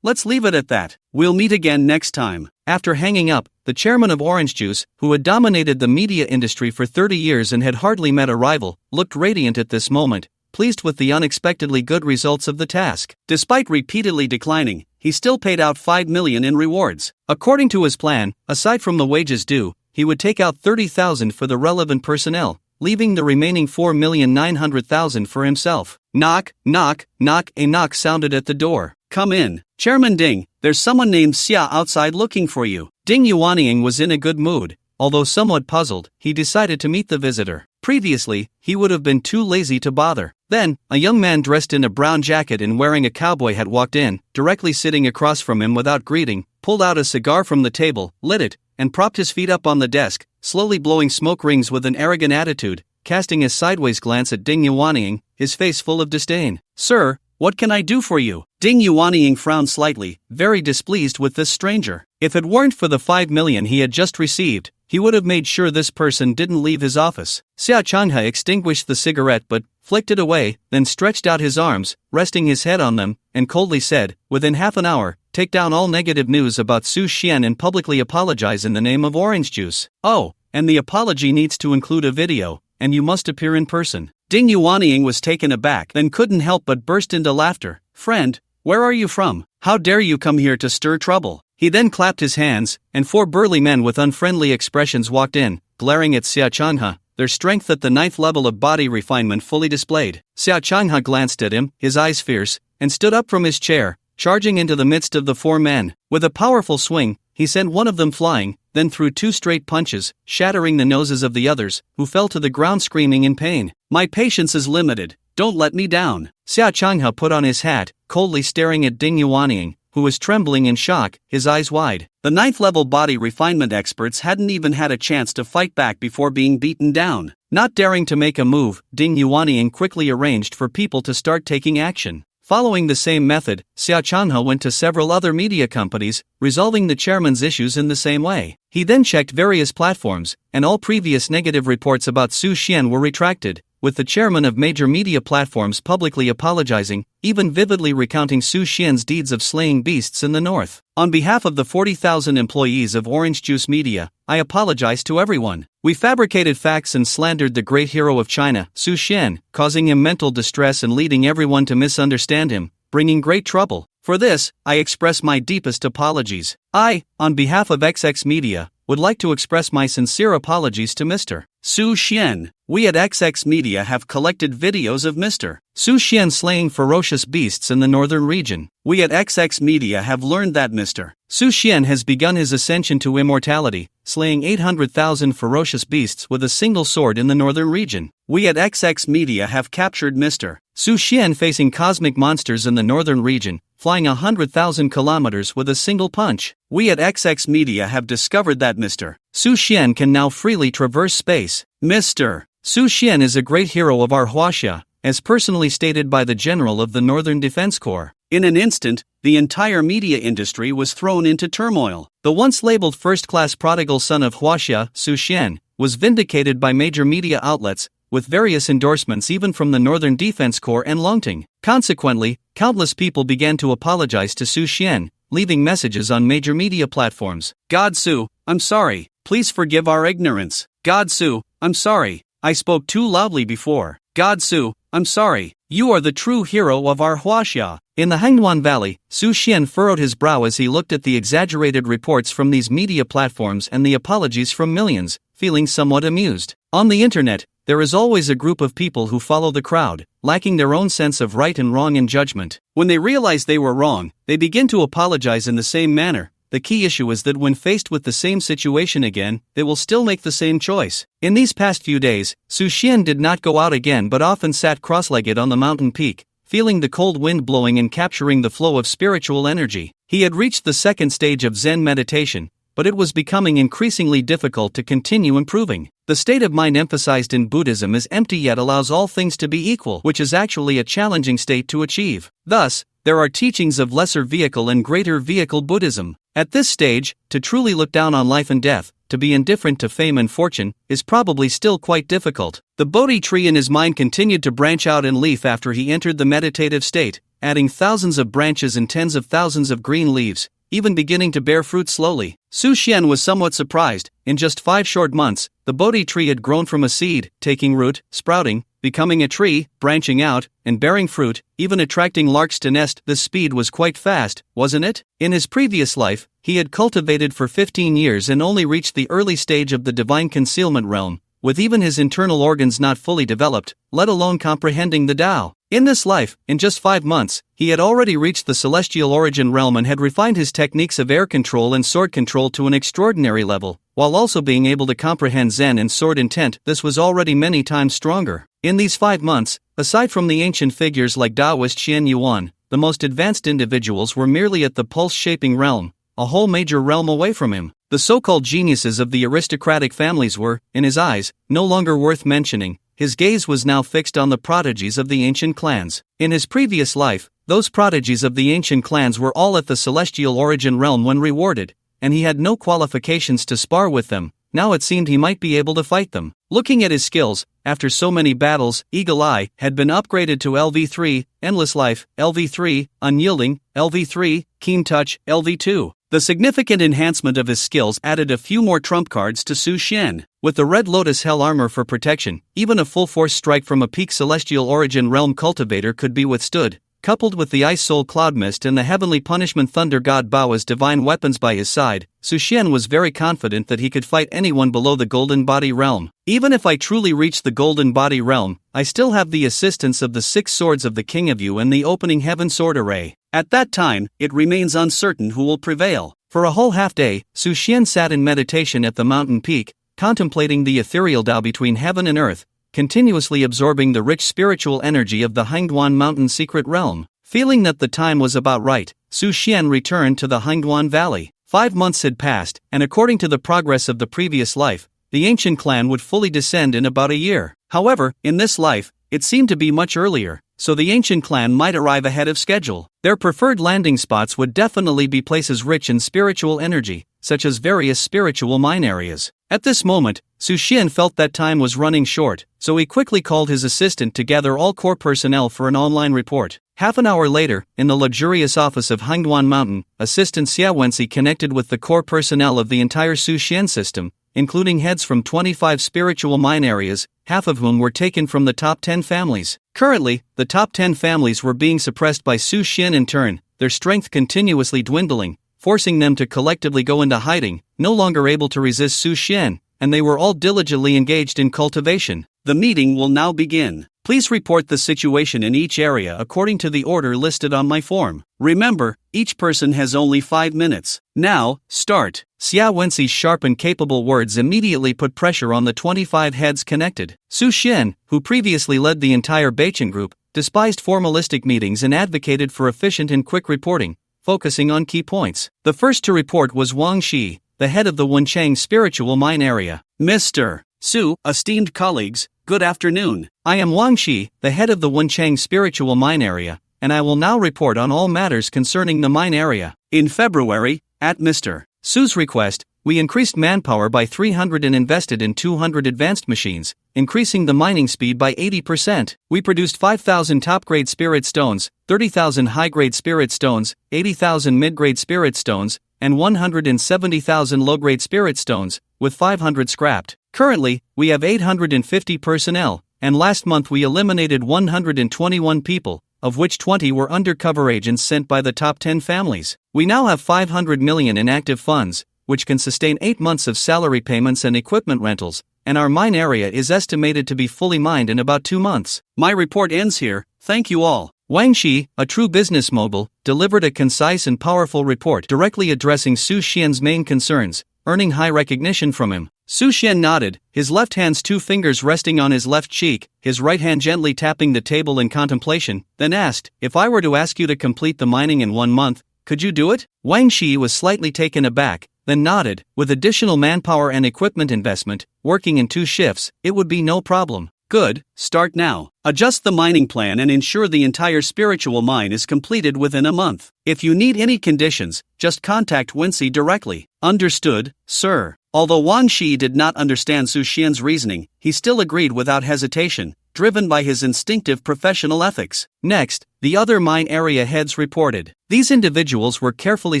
let's leave it at that. We'll meet again next time. After hanging up, the chairman of Orange Juice, who had dominated the media industry for 30 years and had hardly met a rival, looked radiant at this moment, pleased with the unexpectedly good results of the task. Despite repeatedly declining, he still paid out 5 million in rewards. According to his plan, aside from the wages due, he would take out 30,000 for the relevant personnel, leaving the remaining 4,900,000 for himself. Knock, knock, knock. A knock sounded at the door. Come in. Chairman Ding, there's someone named Xia outside looking for you. Ding Yuanying was in a good mood. Although somewhat puzzled, he decided to meet the visitor. Previously, he would have been too lazy to bother. Then, a young man dressed in a brown jacket and wearing a cowboy hat walked in, directly sitting across from him without greeting, pulled out a cigar from the table, lit it, and propped his feet up on the desk, slowly blowing smoke rings with an arrogant attitude, casting a sideways glance at Ding Yuanying, his face full of disdain. Sir, what can I do for you? Ding Yuanying frowned slightly, very displeased with this stranger. If it weren't for the 5 million he had just received, he would have made sure this person didn't leave his office. Xia Changhe extinguished the cigarette but flicked it away, then stretched out his arms, resting his head on them, and coldly said, within half an hour, take down all negative news about Su Xian and publicly apologize in the name of Orange Juice. Oh, and the apology needs to include a video, and you must appear in person. Ding Yuanying was taken aback, then couldn't help but burst into laughter. Friend, where are you from? How dare you come here to stir trouble? He then clapped his hands, and 4 burly men with unfriendly expressions walked in, glaring at Xia Changhe, their strength at the 9th level of body refinement fully displayed. Xia Changhe glanced at him, his eyes fierce, and stood up from his chair, charging into the midst of the 4 men. With a powerful swing, he sent one of them flying, then threw 2 straight punches, shattering the noses of the others, who fell to the ground screaming in pain. My patience is limited, don't let me down. Xia Changhe put on his hat, coldly staring at Ding Yuanying, who was trembling in shock, his eyes wide. The 9th level body refinement experts hadn't even had a chance to fight back before being beaten down. Not daring to make a move, Ding Yuanying quickly arranged for people to start taking action. Following the same method, Xia Changhe went to several other media companies, resolving the chairman's issues in the same way. He then checked various platforms, and all previous negative reports about Su Xian were retracted, with the chairman of major media platforms publicly apologizing, even vividly recounting Su Xian's deeds of slaying beasts in the north. On behalf of the 40,000 employees of Orange Juice Media, I apologize to everyone. We fabricated facts and slandered the great hero of China, Su Xian, causing him mental distress and leading everyone to misunderstand him, bringing great trouble. For this, I express my deepest apologies. I, on behalf of XX Media, would like to express my sincere apologies to Mr. Su Xian. We at XX Media have collected videos of Mr. Su Xian slaying ferocious beasts in the northern region. We at XX Media have learned that Mr. Su Xian has begun his ascension to immortality, slaying 800,000 ferocious beasts with a single sword in the northern region. We at XX Media have captured Mr. Su Xian facing cosmic monsters in the northern region, flying 100,000 kilometers with a single punch. We at XX Media have discovered that Mr. Su Xian can now freely traverse space. Mr. Su Xian is a great hero of our Huaxia, as personally stated by the General of the Northern Defense Corps. In an instant, the entire media industry was thrown into turmoil. The once labeled first-class prodigal son of Huaxia, Su Xian, was vindicated by major media outlets, with various endorsements even from the Northern Defense Corps and Longting. Consequently, countless people began to apologize to Su Xian, leaving messages on major media platforms. God Su, I'm sorry, please forgive our ignorance. God Su, I'm sorry, I spoke too loudly before. God Su, I'm sorry, you are the true hero of our Huaxia. In the Hangduan Valley, Su Xian furrowed his brow as he looked at the exaggerated reports from these media platforms and the apologies from millions, feeling somewhat amused. On the internet, there is always a group of people who follow the crowd, lacking their own sense of right and wrong in judgment. When they realize they were wrong, they begin to apologize in the same manner. The key issue is that when faced with the same situation again, they will still make the same choice. In these past few days, Su Xian did not go out again but often sat cross-legged on the mountain peak, feeling the cold wind blowing and capturing the flow of spiritual energy. He had reached the second stage of Zen meditation, but it was becoming increasingly difficult to continue improving. The state of mind emphasized in Buddhism is empty yet allows all things to be equal, which is actually a challenging state to achieve. Thus, there are teachings of lesser vehicle and greater vehicle Buddhism. At this stage, to truly look down on life and death, to be indifferent to fame and fortune, is probably still quite difficult. The bodhi tree in his mind continued to branch out in leaf after he entered the meditative state, adding thousands of branches and tens of thousands of green leaves, even beginning to bear fruit slowly. Su Xian was somewhat surprised. In just 5 short months, the bodhi tree had grown from a seed, taking root, sprouting, becoming a tree, branching out, and bearing fruit, even attracting larks to nest. The speed was quite fast, wasn't it? In his previous life, he had cultivated for 15 years and only reached the early stage of the divine concealment realm, with even his internal organs not fully developed, let alone comprehending the Tao. In this life, in just 5 months, he had already reached the celestial origin realm and had refined his techniques of air control and sword control to an extraordinary level, while also being able to comprehend Zen and sword intent. This was already many times stronger. In these 5 months, aside from the ancient figures like Taoist Xian Yuan, the most advanced individuals were merely at the pulse-shaping realm, a whole major realm away from him. The so-called geniuses of the aristocratic families were, in his eyes, no longer worth mentioning. His gaze was now fixed on the prodigies of the ancient clans. In his previous life, those prodigies of the ancient clans were all at the celestial origin realm when rewarded, and he had no qualifications to spar with them. Now it seemed he might be able to fight them. Looking at his skills, after so many battles, Eagle Eye had been upgraded to LV3, Endless Life, LV3, Unyielding, LV3, Keen Touch, LV2. The significant enhancement of his skills added a few more trump cards to Su Xian. With the Red Lotus Hell armor for protection, even a full-force strike from a peak celestial origin realm cultivator could be withstood. Coupled with the Ice Soul Cloud Mist and the Heavenly Punishment Thunder God Bao as divine weapons by his side, Su Xian was very confident that he could fight anyone below the Golden Body realm. Even if I truly reach the Golden Body realm, I still have the assistance of the 6 swords of the King of You and the Opening Heaven sword array. At that time, it remains uncertain who will prevail. For a whole half-day, Su Xian sat in meditation at the mountain peak, contemplating the ethereal Tao between heaven and earth, continuously absorbing the rich spiritual energy of the Hangduan Mountain secret realm. Feeling that the time was about right, Su Xian returned to the Hangduan Valley. 5 months had passed, and according to the progress of the previous life, the ancient clan would fully descend in about a year. However, in this life, it seemed to be much earlier, so the ancient clan might arrive ahead of schedule. Their preferred landing spots would definitely be places rich in spiritual energy, such as various spiritual mine areas. At this moment, Su Xian felt that time was running short, so he quickly called his assistant to gather all core personnel for an online report. Half an hour later, in the luxurious office of Hangduan Mountain, Assistant Xia Wenxi connected with the core personnel of the entire Su Xian system, including heads from 25 spiritual mine areas, half of whom were taken from the top 10 families. Currently, the top 10 families were being suppressed by Su Xian in turn, their strength continuously dwindling, forcing them to collectively go into hiding, no longer able to resist Su Xian, and they were all diligently engaged in cultivation. The meeting will now begin. Please report the situation in each area according to the order listed on my form. Remember, each person has only 5 minutes. Now, start. Xia Wenxi's sharp and capable words immediately put pressure on the 25 heads connected. Su Xian, who previously led the entire Beichen group, despised formalistic meetings and advocated for efficient and quick reporting, focusing on key points. The first to report was Wang Shi, the head of the Wenchang spiritual mine area. Mr. Su, esteemed colleagues, good afternoon. I am Wang Shi, the head of the Wenchang spiritual mine area, and I will now report on all matters concerning the mine area. In February, at Mr. Su's request, we increased manpower by 300 and invested in 200 advanced machines, increasing the mining speed by 80%. We produced 5,000 top-grade spirit stones, 30,000 high-grade spirit stones, 80,000 mid-grade spirit stones, and 170,000 low-grade spirit stones, with 500 scrapped. Currently, we have 850 personnel, and last month we eliminated 121 people, of which 20 were undercover agents sent by the top 10 families. We now have 500 million in active funds, which can sustain 8 months of salary payments and equipment rentals, and our mine area is estimated to be fully mined in about 2 months. My report ends here, thank you all. Wang Shi, a true business mogul, delivered a concise and powerful report directly addressing Su Xian's main concerns, earning high recognition from him. Su Xian nodded, his left hand's 2 fingers resting on his left cheek, his right hand gently tapping the table in contemplation, then asked, "If I were to ask you to complete the mining in 1 month, could you do it?" Wang Shi was slightly taken aback, then nodded. With additional manpower and equipment investment, working in 2 shifts, it would be no problem. Good, start now. Adjust the mining plan and ensure the entire spiritual mine is completed within a month. If you need any conditions, just contact Wenxi directly. Understood, sir. Although Wang Shi did not understand Su Xian's reasoning, he still agreed without hesitation, driven by his instinctive professional ethics. Next, the other mine area heads reported. These individuals were carefully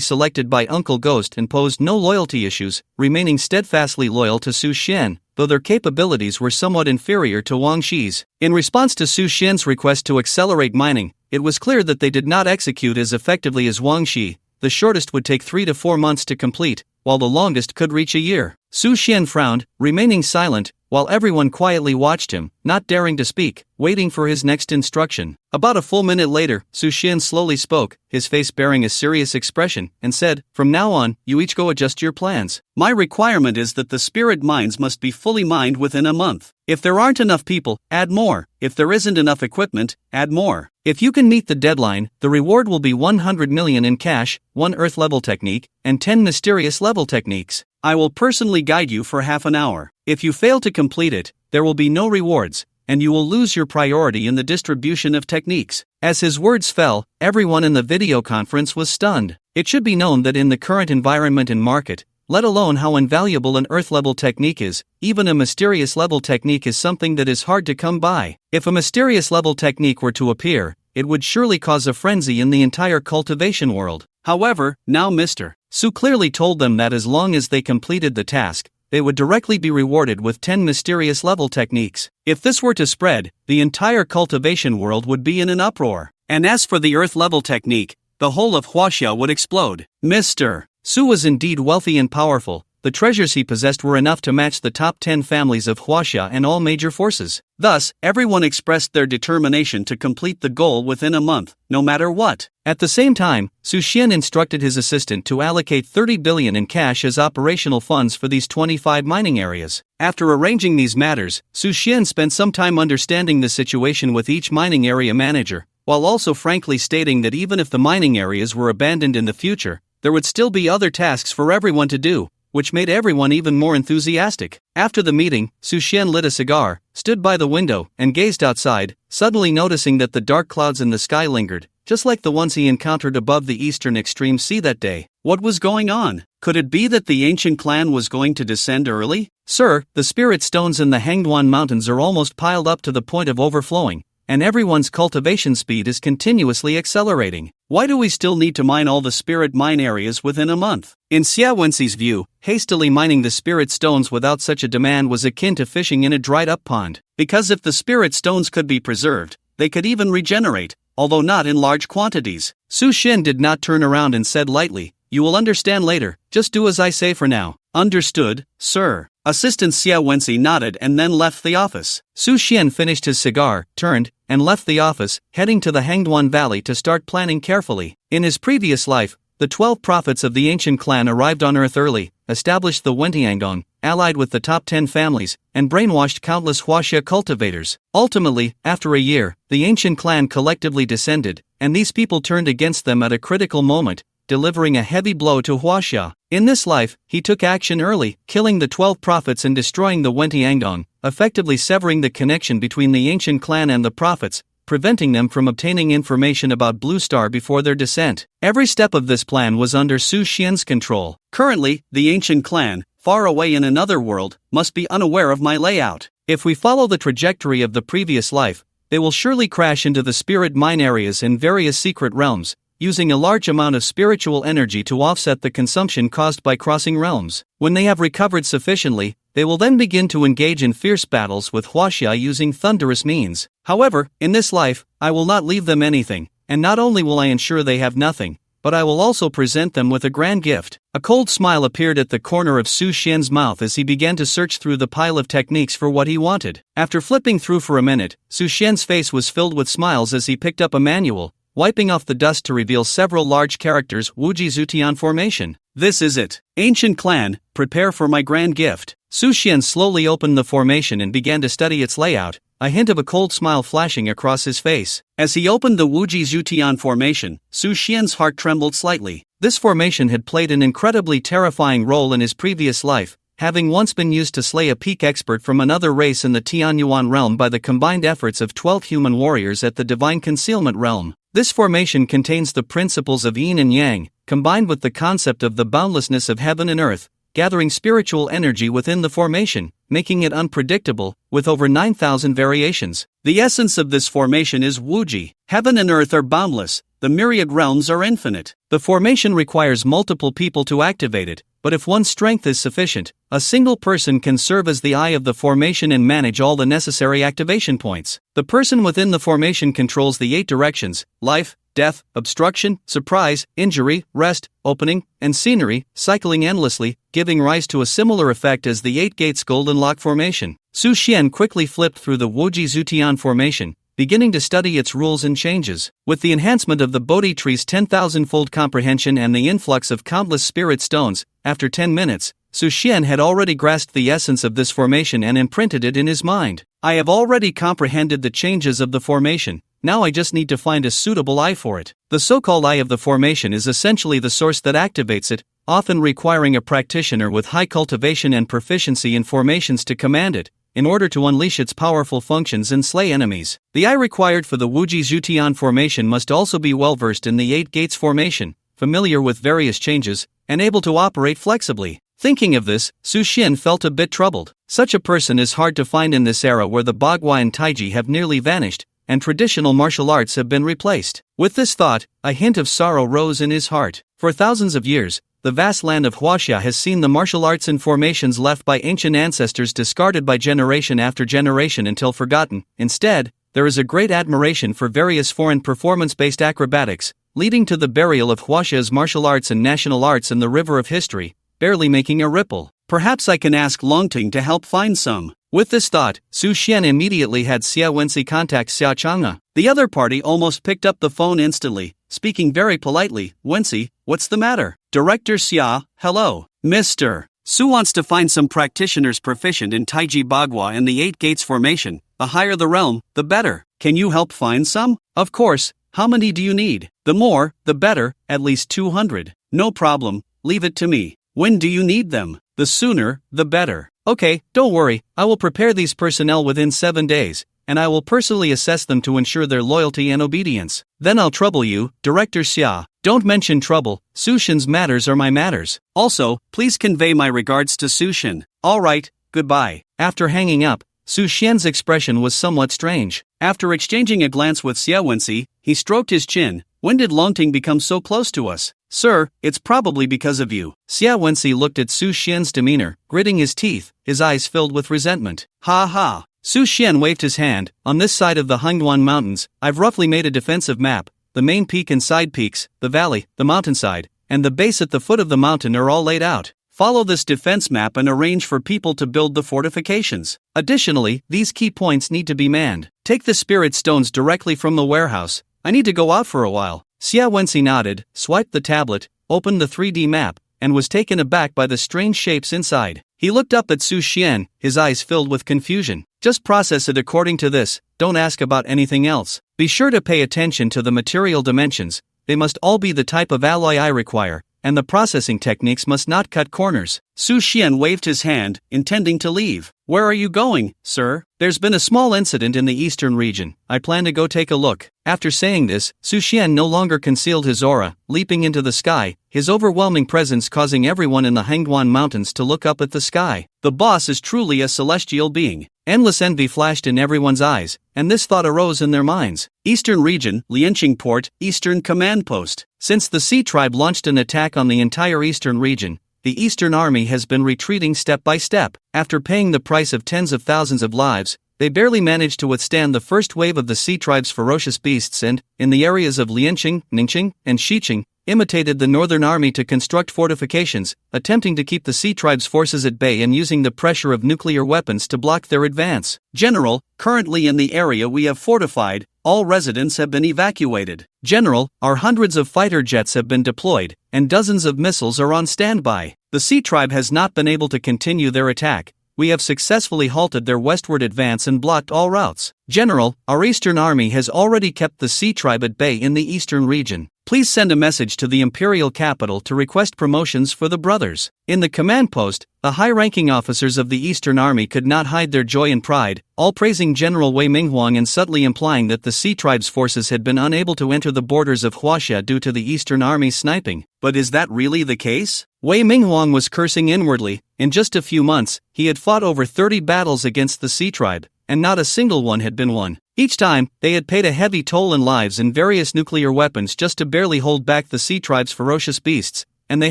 selected by Uncle Ghost and posed no loyalty issues, remaining steadfastly loyal to Su Xian, though their capabilities were somewhat inferior to Wang Shi's. In response to Su Xian's request to accelerate mining, it was clear that they did not execute as effectively as Wang Shi. The shortest would take 3 to 4 months to complete, while the longest could reach a year. Su Xian frowned, remaining silent, while everyone quietly watched him, not daring to speak, waiting for his next instruction. About a full minute later, Su Xian slowly spoke, his face bearing a serious expression, and said, "From now on, you each go adjust your plans. My requirement is that the spirit mines must be fully mined within a month. If there aren't enough people, add more. If there isn't enough equipment, add more. If you can meet the deadline, the reward will be 100 million in cash, 1 Earth-level technique, and 10 mysterious-level techniques. I will personally guide you for half an hour. If you fail to complete it, there will be no rewards, and you will lose your priority in the distribution of techniques." As his words fell, everyone in the video conference was stunned. It should be known that in the current environment and market, let alone how invaluable an Earth-level technique is, even a mysterious-level technique is something that is hard to come by. If a mysterious-level technique were to appear, it would surely cause a frenzy in the entire cultivation world. However, now Mr. Su clearly told them that as long as they completed the task, they would directly be rewarded with 10 mysterious-level techniques. If this were to spread, the entire cultivation world would be in an uproar. And as for the Earth-level technique, the whole of Huaxia would explode. Mr. Su was indeed wealthy and powerful. The treasures he possessed were enough to match the top 10 families of Huaxia and all major forces. Thus, everyone expressed their determination to complete the goal within a month, no matter what. At the same time, Su Xian instructed his assistant to allocate 30 billion in cash as operational funds for these 25 mining areas. After arranging these matters, Su Xian spent some time understanding the situation with each mining area manager, while also frankly stating that even if the mining areas were abandoned in the future, there would still be other tasks for everyone to do, which made everyone even more enthusiastic. After the meeting, Su Xian lit a cigar, stood by the window, and gazed outside, suddenly noticing that the dark clouds in the sky lingered, just like the ones he encountered above the eastern extreme sea that day. What was going on? Could it be that the ancient clan was going to descend early? Sir, the spirit stones in the Hangduan Mountains are almost piled up to the point of overflowing, and everyone's cultivation speed is continuously accelerating. Why do we still need to mine all the spirit mine areas within a month? In Xia Wenxi's view, hastily mining the spirit stones without such a demand was akin to fishing in a dried-up pond. Because if the spirit stones could be preserved, they could even regenerate, although not in large quantities. Su Xin did not turn around and said lightly, "You will understand later, just do as I say for now." "Understood, sir." Assistant Xia Wenxi nodded and then left the office. Su Xian finished his cigar, turned, and left the office, heading to the Hangduan Valley to start planning carefully. In his previous life, the 12 prophets of the ancient clan arrived on Earth early, established the Wentiangdong, allied with the top 10 families, and brainwashed countless Huaxia cultivators. Ultimately, after a year, the ancient clan collectively descended, and these people turned against them at a critical moment, delivering a heavy blow to Huaxia. In this life, he took action early, killing the 12 prophets and destroying the Wentiangdong, effectively severing the connection between the ancient clan and the prophets, preventing them from obtaining information about Blue Star before their descent. Every step of this plan was under Su Xian's control. Currently, the ancient clan, far away in another world, must be unaware of my layout. If we follow the trajectory of the previous life, they will surely crash into the spirit mine areas in various secret realms, using a large amount of spiritual energy to offset the consumption caused by crossing realms. When they have recovered sufficiently, they will then begin to engage in fierce battles with Huaxia using thunderous means. However, in this life, I will not leave them anything, and not only will I ensure they have nothing, but I will also present them with a grand gift. A cold smile appeared at the corner of Su Xian's mouth as he began to search through the pile of techniques for what he wanted. After flipping through for a minute, Su Xian's face was filled with smiles as he picked up a manual, wiping off the dust to reveal several large characters. Wuji Zutian formation. This is it. Ancient clan, prepare for my grand gift. Su Xian slowly opened the formation and began to study its layout, a hint of a cold smile flashing across his face. As he opened the Wuji Zutian formation, Su Xian's heart trembled slightly. This formation had played an incredibly terrifying role in his previous life, having once been used to slay a peak expert from another race in the Tianyuan realm by the combined efforts of 12 human warriors at the Divine Concealment realm. This formation contains the principles of yin and yang, combined with the concept of the boundlessness of heaven and earth, gathering spiritual energy within the formation, making it unpredictable, with over 9,000 variations. The essence of this formation is Wuji. Heaven and earth are boundless, the myriad realms are infinite. The formation requires multiple people to activate it, but if one's strength is sufficient, a single person can serve as the eye of the formation and manage all the necessary activation points. The person within the formation controls the 8 directions: life, death, obstruction, surprise, injury, rest, opening, and scenery, cycling endlessly, giving rise to a similar effect as the 8 gates golden lock formation. Su Xian quickly flipped through the Wuji Zutian formation, beginning to study its rules and changes. With the enhancement of the Bodhi tree's 10,000-fold comprehension and the influx of countless spirit stones, after 10 minutes, Su Xian had already grasped the essence of this formation and imprinted it in his mind. I have already comprehended the changes of the formation. Now I just need to find a suitable eye for it. The so-called eye of the formation is essentially the source that activates it, often requiring a practitioner with high cultivation and proficiency in formations to command it, in order to unleash its powerful functions and slay enemies. The eye required for the Wuji Zutian formation must also be well-versed in the 8 gates formation, familiar with various changes, and able to operate flexibly. Thinking of this, Su Xian felt a bit troubled. Such a person is hard to find in this era where the Bagua and Taiji have nearly vanished, and traditional martial arts have been replaced. With this thought, a hint of sorrow rose in his heart. For thousands of years, the vast land of Huaxia has seen the martial arts and formations left by ancient ancestors discarded by generation after generation until forgotten. Instead, there is a great admiration for various foreign performance-based acrobatics, leading to the burial of Huaxia's martial arts and national arts in the river of history, barely making a ripple. Perhaps I can ask Longting to help find some. With this thought, Su Xian immediately had Xia Wenxi contact Xia Chang'e. The other party almost picked up the phone instantly, speaking very politely. "Wenxi, what's the matter?" "Director Xia, hello. Mr. Su wants to find some practitioners proficient in Taiji Bagua and the 8 gates formation. The higher the realm, the better. Can you help find some?" "Of course. How many do you need?" "The more, the better, at least 200. "No problem, leave it to me." "When do you need them?" "The sooner, the better." "Okay, don't worry, I will prepare these personnel within 7 days, and I will personally assess them to ensure their loyalty and obedience. Then I'll trouble you, Director Xia. Don't mention trouble, Su Xian's matters are my matters. Also, please convey my regards to Su Xian. Alright, goodbye. After hanging up, Su Xian's expression was somewhat strange. After exchanging a glance with Xia Wenxi, he stroked his chin. When did Longting become so close to us? Sir, it's probably because of you. Xia Wenxi looked at Su Xian's demeanor, gritting his teeth, his eyes filled with resentment. Ha ha. Su Xian waved his hand. On this side of the Hangduan Mountains, I've roughly made a defensive map. The main peak and side peaks, the valley, the mountainside, and the base at the foot of the mountain are all laid out. Follow this defense map and arrange for people to build the fortifications. Additionally, these key points need to be manned. Take the spirit stones directly from the warehouse. I need to go out for a while. Xia Wenxi nodded, swiped the tablet, opened the 3D map, and was taken aback by the strange shapes inside. He looked up at Su Xian, his eyes filled with confusion. Just process it according to this, don't ask about anything else. Be sure to pay attention to the material dimensions, they must all be the type of alloy I require, and the processing techniques must not cut corners. Su Xian waved his hand, intending to leave. Where are you going, sir? There's been a small incident in the eastern region. I plan to go take a look. After saying this, Su Xian no longer concealed his aura, leaping into the sky, his overwhelming presence causing everyone in the Hangduan Mountains to look up at the sky. The boss is truly a celestial being. Endless envy flashed in everyone's eyes, and this thought arose in their minds. Eastern region, Lianqing Port, Eastern Command Post. Since the Sea Tribe launched an attack on the entire eastern region, the Eastern Army has been retreating step by step. After paying the price of tens of thousands of lives, they barely managed to withstand the first wave of the Sea Tribe's ferocious beasts and, in the areas of Lianqing, Ningqing, and Xiqing, imitated the Northern Army to construct fortifications, attempting to keep the Sea Tribe's forces at bay and using the pressure of nuclear weapons to block their advance. General, currently in the area we have fortified, all residents have been evacuated. General, our hundreds of fighter jets have been deployed, and dozens of missiles are on standby. The Sea Tribe has not been able to continue their attack. We have successfully halted their westward advance and blocked all routes. General, our Eastern Army has already kept the Sea Tribe at bay in the eastern region. Please send a message to the imperial capital to request promotions for the brothers. In the command post, the high-ranking officers of the Eastern Army could not hide their joy and pride, all praising General Wei Minghuang and subtly implying that the Sea Tribe's forces had been unable to enter the borders of Huaxia due to the Eastern Army's sniping. But is that really the case? Wei Minghuang was cursing inwardly. In just a few months, he had fought over 30 battles against the Sea Tribe, and not a single one had been won. Each time, they had paid a heavy toll in lives and various nuclear weapons just to barely hold back the Sea Tribe's ferocious beasts, and they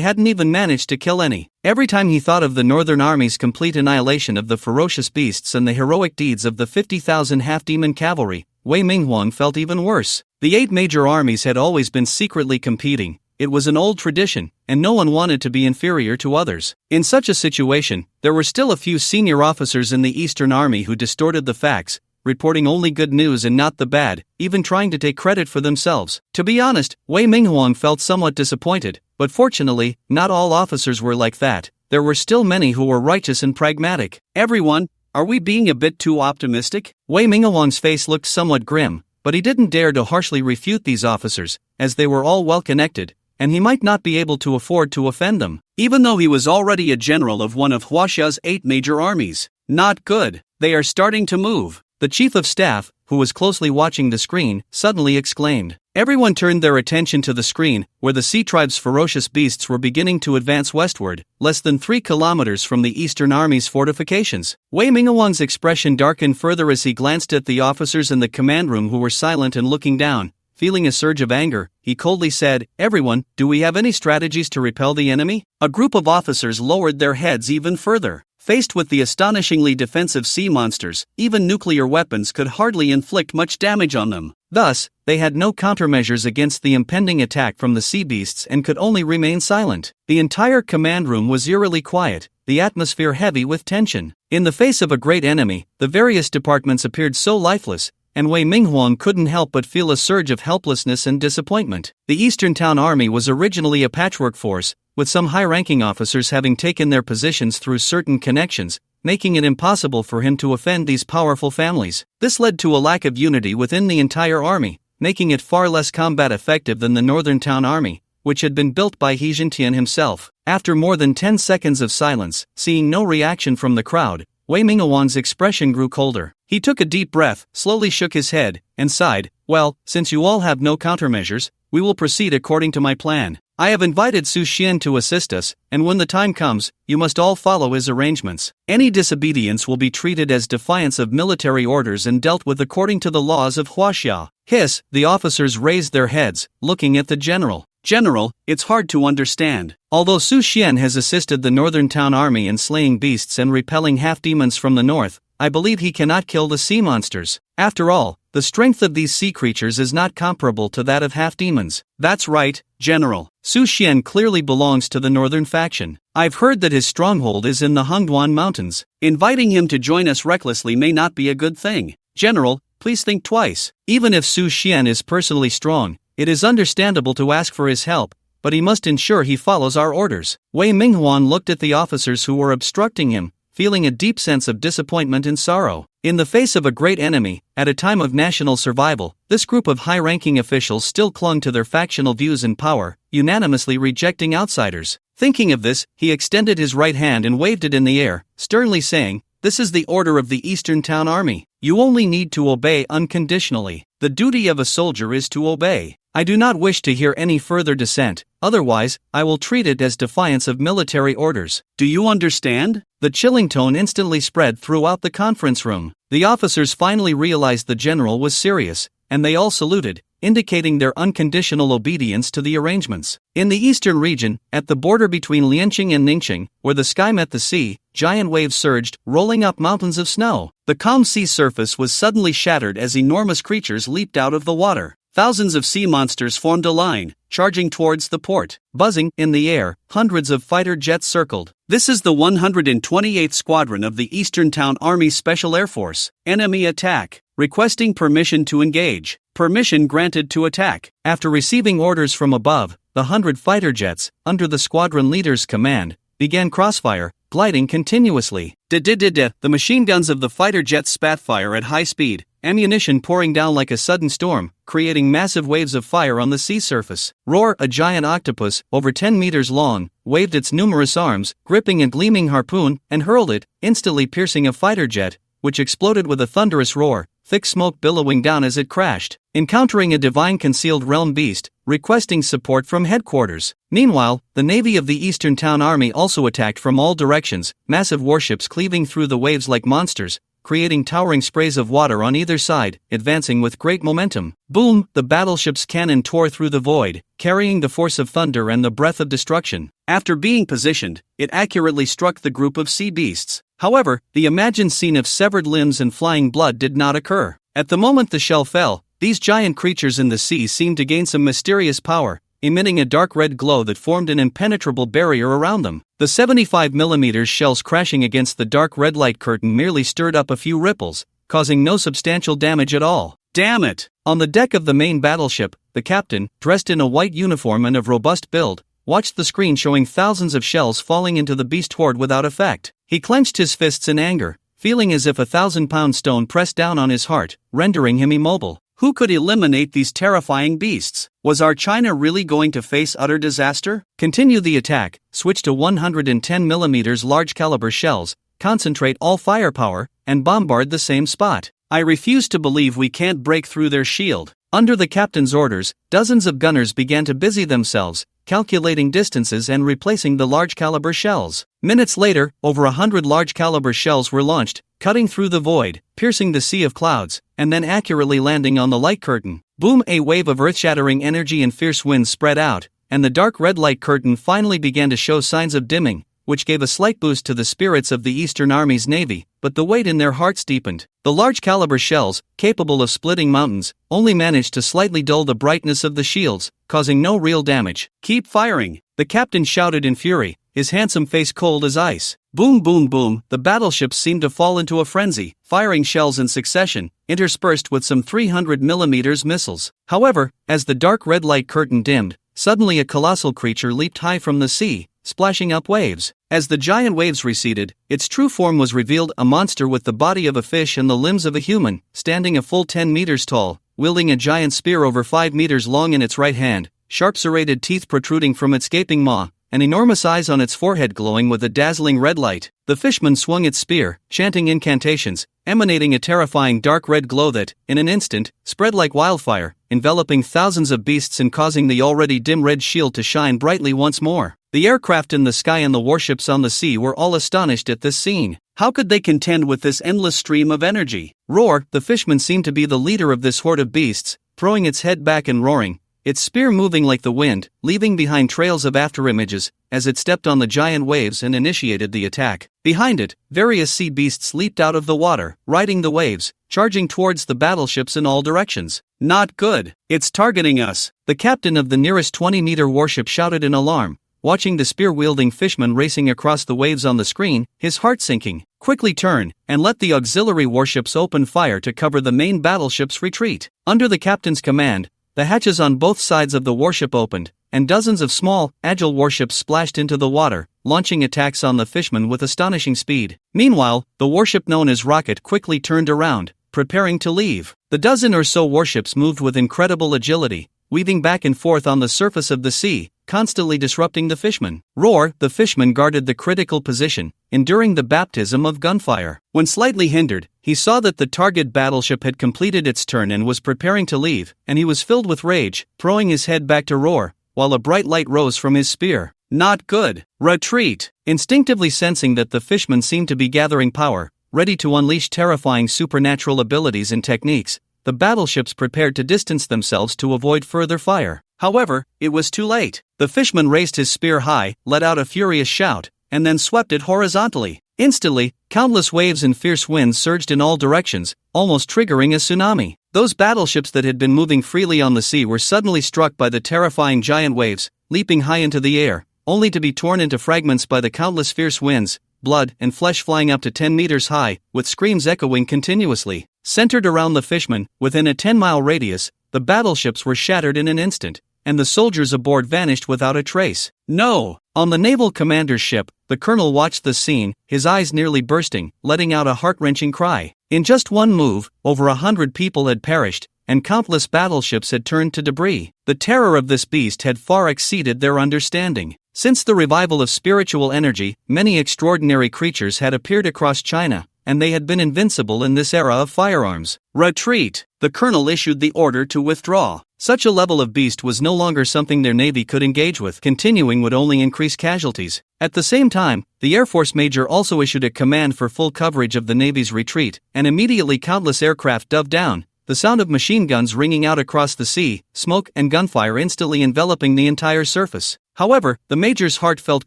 hadn't even managed to kill any. Every time he thought of the Northern Army's complete annihilation of the ferocious beasts and the heroic deeds of the 50,000 half-demon cavalry, Wei Minghuang felt even worse. The 8 major armies had always been secretly competing. It was an old tradition, and no one wanted to be inferior to others. In such a situation, there were still a few senior officers in the Eastern Army who distorted the facts, reporting only good news and not the bad, even trying to take credit for themselves. To be honest, Wei Minghuang felt somewhat disappointed, but fortunately, not all officers were like that. There were still many who were righteous and pragmatic. Everyone, are we being a bit too optimistic? Wei Minghuang's face looked somewhat grim, but he didn't dare to harshly refute these officers, as they were all well-connected, and he might not be able to afford to offend them, even though he was already a general of one of Huaxia's 8 major armies. Not good. They are starting to move. The chief of staff, who was closely watching the screen, suddenly exclaimed. Everyone turned their attention to the screen, where the Sea Tribe's ferocious beasts were beginning to advance westward, less than 3 kilometers from the Eastern Army's fortifications. Wei Minghuang's expression darkened further as he glanced at the officers in the command room who were silent and looking down. Feeling a surge of anger, he coldly said, Everyone, do we have any strategies to repel the enemy? A group of officers lowered their heads even further. Faced with the astonishingly defensive sea monsters, even nuclear weapons could hardly inflict much damage on them. Thus, they had no countermeasures against the impending attack from the sea beasts and could only remain silent. The entire command room was eerily quiet, the atmosphere heavy with tension. In the face of a great enemy, the various departments appeared so lifeless, and Wei Minghuang couldn't help but feel a surge of helplessness and disappointment. The Eastern Town Army was originally a patchwork force, with some high-ranking officers having taken their positions through certain connections, making it impossible for him to offend these powerful families. This led to a lack of unity within the entire army, making it far less combat effective than the Northern Town Army, which had been built by He Jintian himself. After more than 10 seconds of silence, seeing no reaction from the crowd, Wei Minghuan's expression grew colder. He took a deep breath, slowly shook his head, and sighed. Well, since you all have no countermeasures, we will proceed according to my plan. I have invited Su Xian to assist us, and when the time comes, you must all follow his arrangements. Any disobedience will be treated as defiance of military orders and dealt with according to the laws of Huaxia. Hiss, the officers raised their heads, looking at the general. General, it's hard to understand. Although Su Xian has assisted the northern town army in slaying beasts and repelling half-demons from the north, I believe he cannot kill the sea monsters. After all, the strength of these sea creatures is not comparable to that of half-demons. That's right, General. Su Xian clearly belongs to the northern faction. I've heard that his stronghold is in the Hongduan Mountains. Inviting him to join us recklessly may not be a good thing. General, please think twice. Even if Su Xian is personally strong, it is understandable to ask for his help, but he must ensure he follows our orders. Wei Minghuan looked at the officers who were obstructing him, feeling a deep sense of disappointment and sorrow. In the face of a great enemy, at a time of national survival, this group of high-ranking officials still clung to their factional views and power, unanimously rejecting outsiders. Thinking of this, he extended his right hand and waved it in the air, sternly saying, "This is the order of the Eastern Town Army. You only need to obey unconditionally. The duty of a soldier is to obey. I do not wish to hear any further dissent, otherwise, I will treat it as defiance of military orders. Do you understand?" The chilling tone instantly spread throughout the conference room. The officers finally realized the general was serious, and they all saluted, indicating their unconditional obedience to the arrangements. In the eastern region, at the border between Lianqing and Ningqing, where the sky met the sea, giant waves surged, rolling up mountains of snow. The calm sea surface was suddenly shattered as enormous creatures leaped out of the water. Thousands of sea monsters formed a line, charging towards the port. Buzzing in the air, hundreds of fighter jets circled. This is the 128th Squadron of the Eastern Town Army Special Air Force. Enemy attack. Requesting permission to engage. Permission granted to attack. After receiving orders from above, the 100 fighter jets, under the squadron leader's command, began crossfire, gliding continuously. The machine guns of the fighter jets spat fire at high speed, ammunition pouring down like a sudden storm, creating massive waves of fire on the sea surface. Roar, a giant octopus, over 10 meters long, waved its numerous arms, gripping a gleaming harpoon, and hurled it, instantly piercing a fighter jet, which exploded with a thunderous roar, thick smoke billowing down as it crashed. Encountering a divine concealed realm beast, requesting support from headquarters. Meanwhile, the navy of the Eastern Town Army also attacked from all directions, massive warships cleaving through the waves like monsters, creating towering sprays of water on either side, advancing with great momentum. Boom! The battleship's cannon tore through the void, carrying the force of thunder and the breath of destruction. After being positioned, it accurately struck the group of sea beasts. However, the imagined scene of severed limbs and flying blood did not occur. At the moment the shell fell, these giant creatures in the sea seemed to gain some mysterious power, emitting a dark red glow that formed an impenetrable barrier around them. The 75mm shells crashing against the dark red light curtain merely stirred up a few ripples, causing no substantial damage at all. Damn it! On the deck of the main battleship, the captain, dressed in a white uniform and of robust build, watched the screen showing thousands of shells falling into the beast horde without effect. He clenched his fists in anger, feeling as if a 1,000-pound stone pressed down on his heart, rendering him immobile. Who could eliminate these terrifying beasts? Was our China really going to face utter disaster? Continue the attack, switch to 110mm large-caliber shells, concentrate all firepower, and bombard the same spot. I refuse to believe we can't break through their shield. Under the captain's orders, dozens of gunners began to busy themselves, calculating distances and replacing the large-caliber shells. Minutes later, over 100 large-caliber shells were launched, cutting through the void, piercing the sea of clouds, and then accurately landing on the light curtain. Boom! A wave of earth-shattering energy and fierce winds spread out, and the dark red light curtain finally began to show signs of dimming, which gave a slight boost to the spirits of the Eastern Army's navy, but the weight in their hearts deepened. The large-caliber shells, capable of splitting mountains, only managed to slightly dull the brightness of the shields, causing no real damage. Keep firing! The captain shouted in fury, his handsome face cold as ice. Boom boom boom, the battleships seemed to fall into a frenzy, firing shells in succession, interspersed with some 300mm missiles. However, as the dark red light curtain dimmed, suddenly a colossal creature leaped high from the sea, splashing up waves. As the giant waves receded, its true form was revealed, a monster with the body of a fish and the limbs of a human, standing a full 10 meters tall, wielding a giant spear over 5 meters long in its right hand, sharp serrated teeth protruding from its gaping maw, an enormous eyes on its forehead glowing with a dazzling red light. The fishman swung its spear, chanting incantations, emanating a terrifying dark red glow that, in an instant, spread like wildfire, enveloping thousands of beasts and causing the already dim red shield to shine brightly once more. The aircraft in the sky and the warships on the sea were all astonished at this scene. How could they contend with this endless stream of energy? Roar, the fishman seemed to be the leader of this horde of beasts, throwing its head back and roaring, its spear moving like the wind, leaving behind trails of afterimages, as it stepped on the giant waves and initiated the attack. Behind it, various sea beasts leaped out of the water, riding the waves, charging towards the battleships in all directions. Not good. It's targeting us. The captain of the nearest 20-meter warship shouted in alarm, watching the spear-wielding fishman racing across the waves on the screen, his heart sinking. Quickly turn, and let the auxiliary warships open fire to cover the main battleship's retreat. Under the captain's command, the hatches on both sides of the warship opened, and dozens of small, agile warships splashed into the water, launching attacks on the fishman with astonishing speed. Meanwhile, the warship known as Rocket quickly turned around, preparing to leave. The dozen or so warships moved with incredible agility, weaving back and forth on the surface of the sea, constantly disrupting the fishman. Roar, the fishman guarded the critical position, enduring the baptism of gunfire. When slightly hindered, he saw that the target battleship had completed its turn and was preparing to leave, and he was filled with rage, throwing his head back to Roar, while a bright light rose from his spear. Not good. Retreat. Instinctively sensing that the fishman seemed to be gathering power, ready to unleash terrifying supernatural abilities and techniques, the battleships prepared to distance themselves to avoid further fire. However, it was too late. The fishman raised his spear high, let out a furious shout, and then swept it horizontally. Instantly, countless waves and fierce winds surged in all directions, almost triggering a tsunami. Those battleships that had been moving freely on the sea were suddenly struck by the terrifying giant waves, leaping high into the air, only to be torn into fragments by the countless fierce winds, blood and flesh flying up to 10 meters high, with screams echoing continuously. Centered around the fishman, within a 10-mile radius, the battleships were shattered in an instant, and the soldiers aboard vanished without a trace. No! On the naval commander's ship, the colonel watched the scene, his eyes nearly bursting, letting out a heart-wrenching cry. In just one move, over 100 people had perished, and countless battleships had turned to debris. The terror of this beast had far exceeded their understanding. Since the revival of spiritual energy, many extraordinary creatures had appeared across China, and they had been invincible in this era of firearms. Retreat! The colonel issued the order to withdraw. Such a level of beast was no longer something their navy could engage with. Continuing would only increase casualties. At the same time, the Air Force major also issued a command for full coverage of the Navy's retreat, and immediately countless aircraft dove down, the sound of machine guns ringing out across the sea, smoke and gunfire instantly enveloping the entire surface. However, the major's heart felt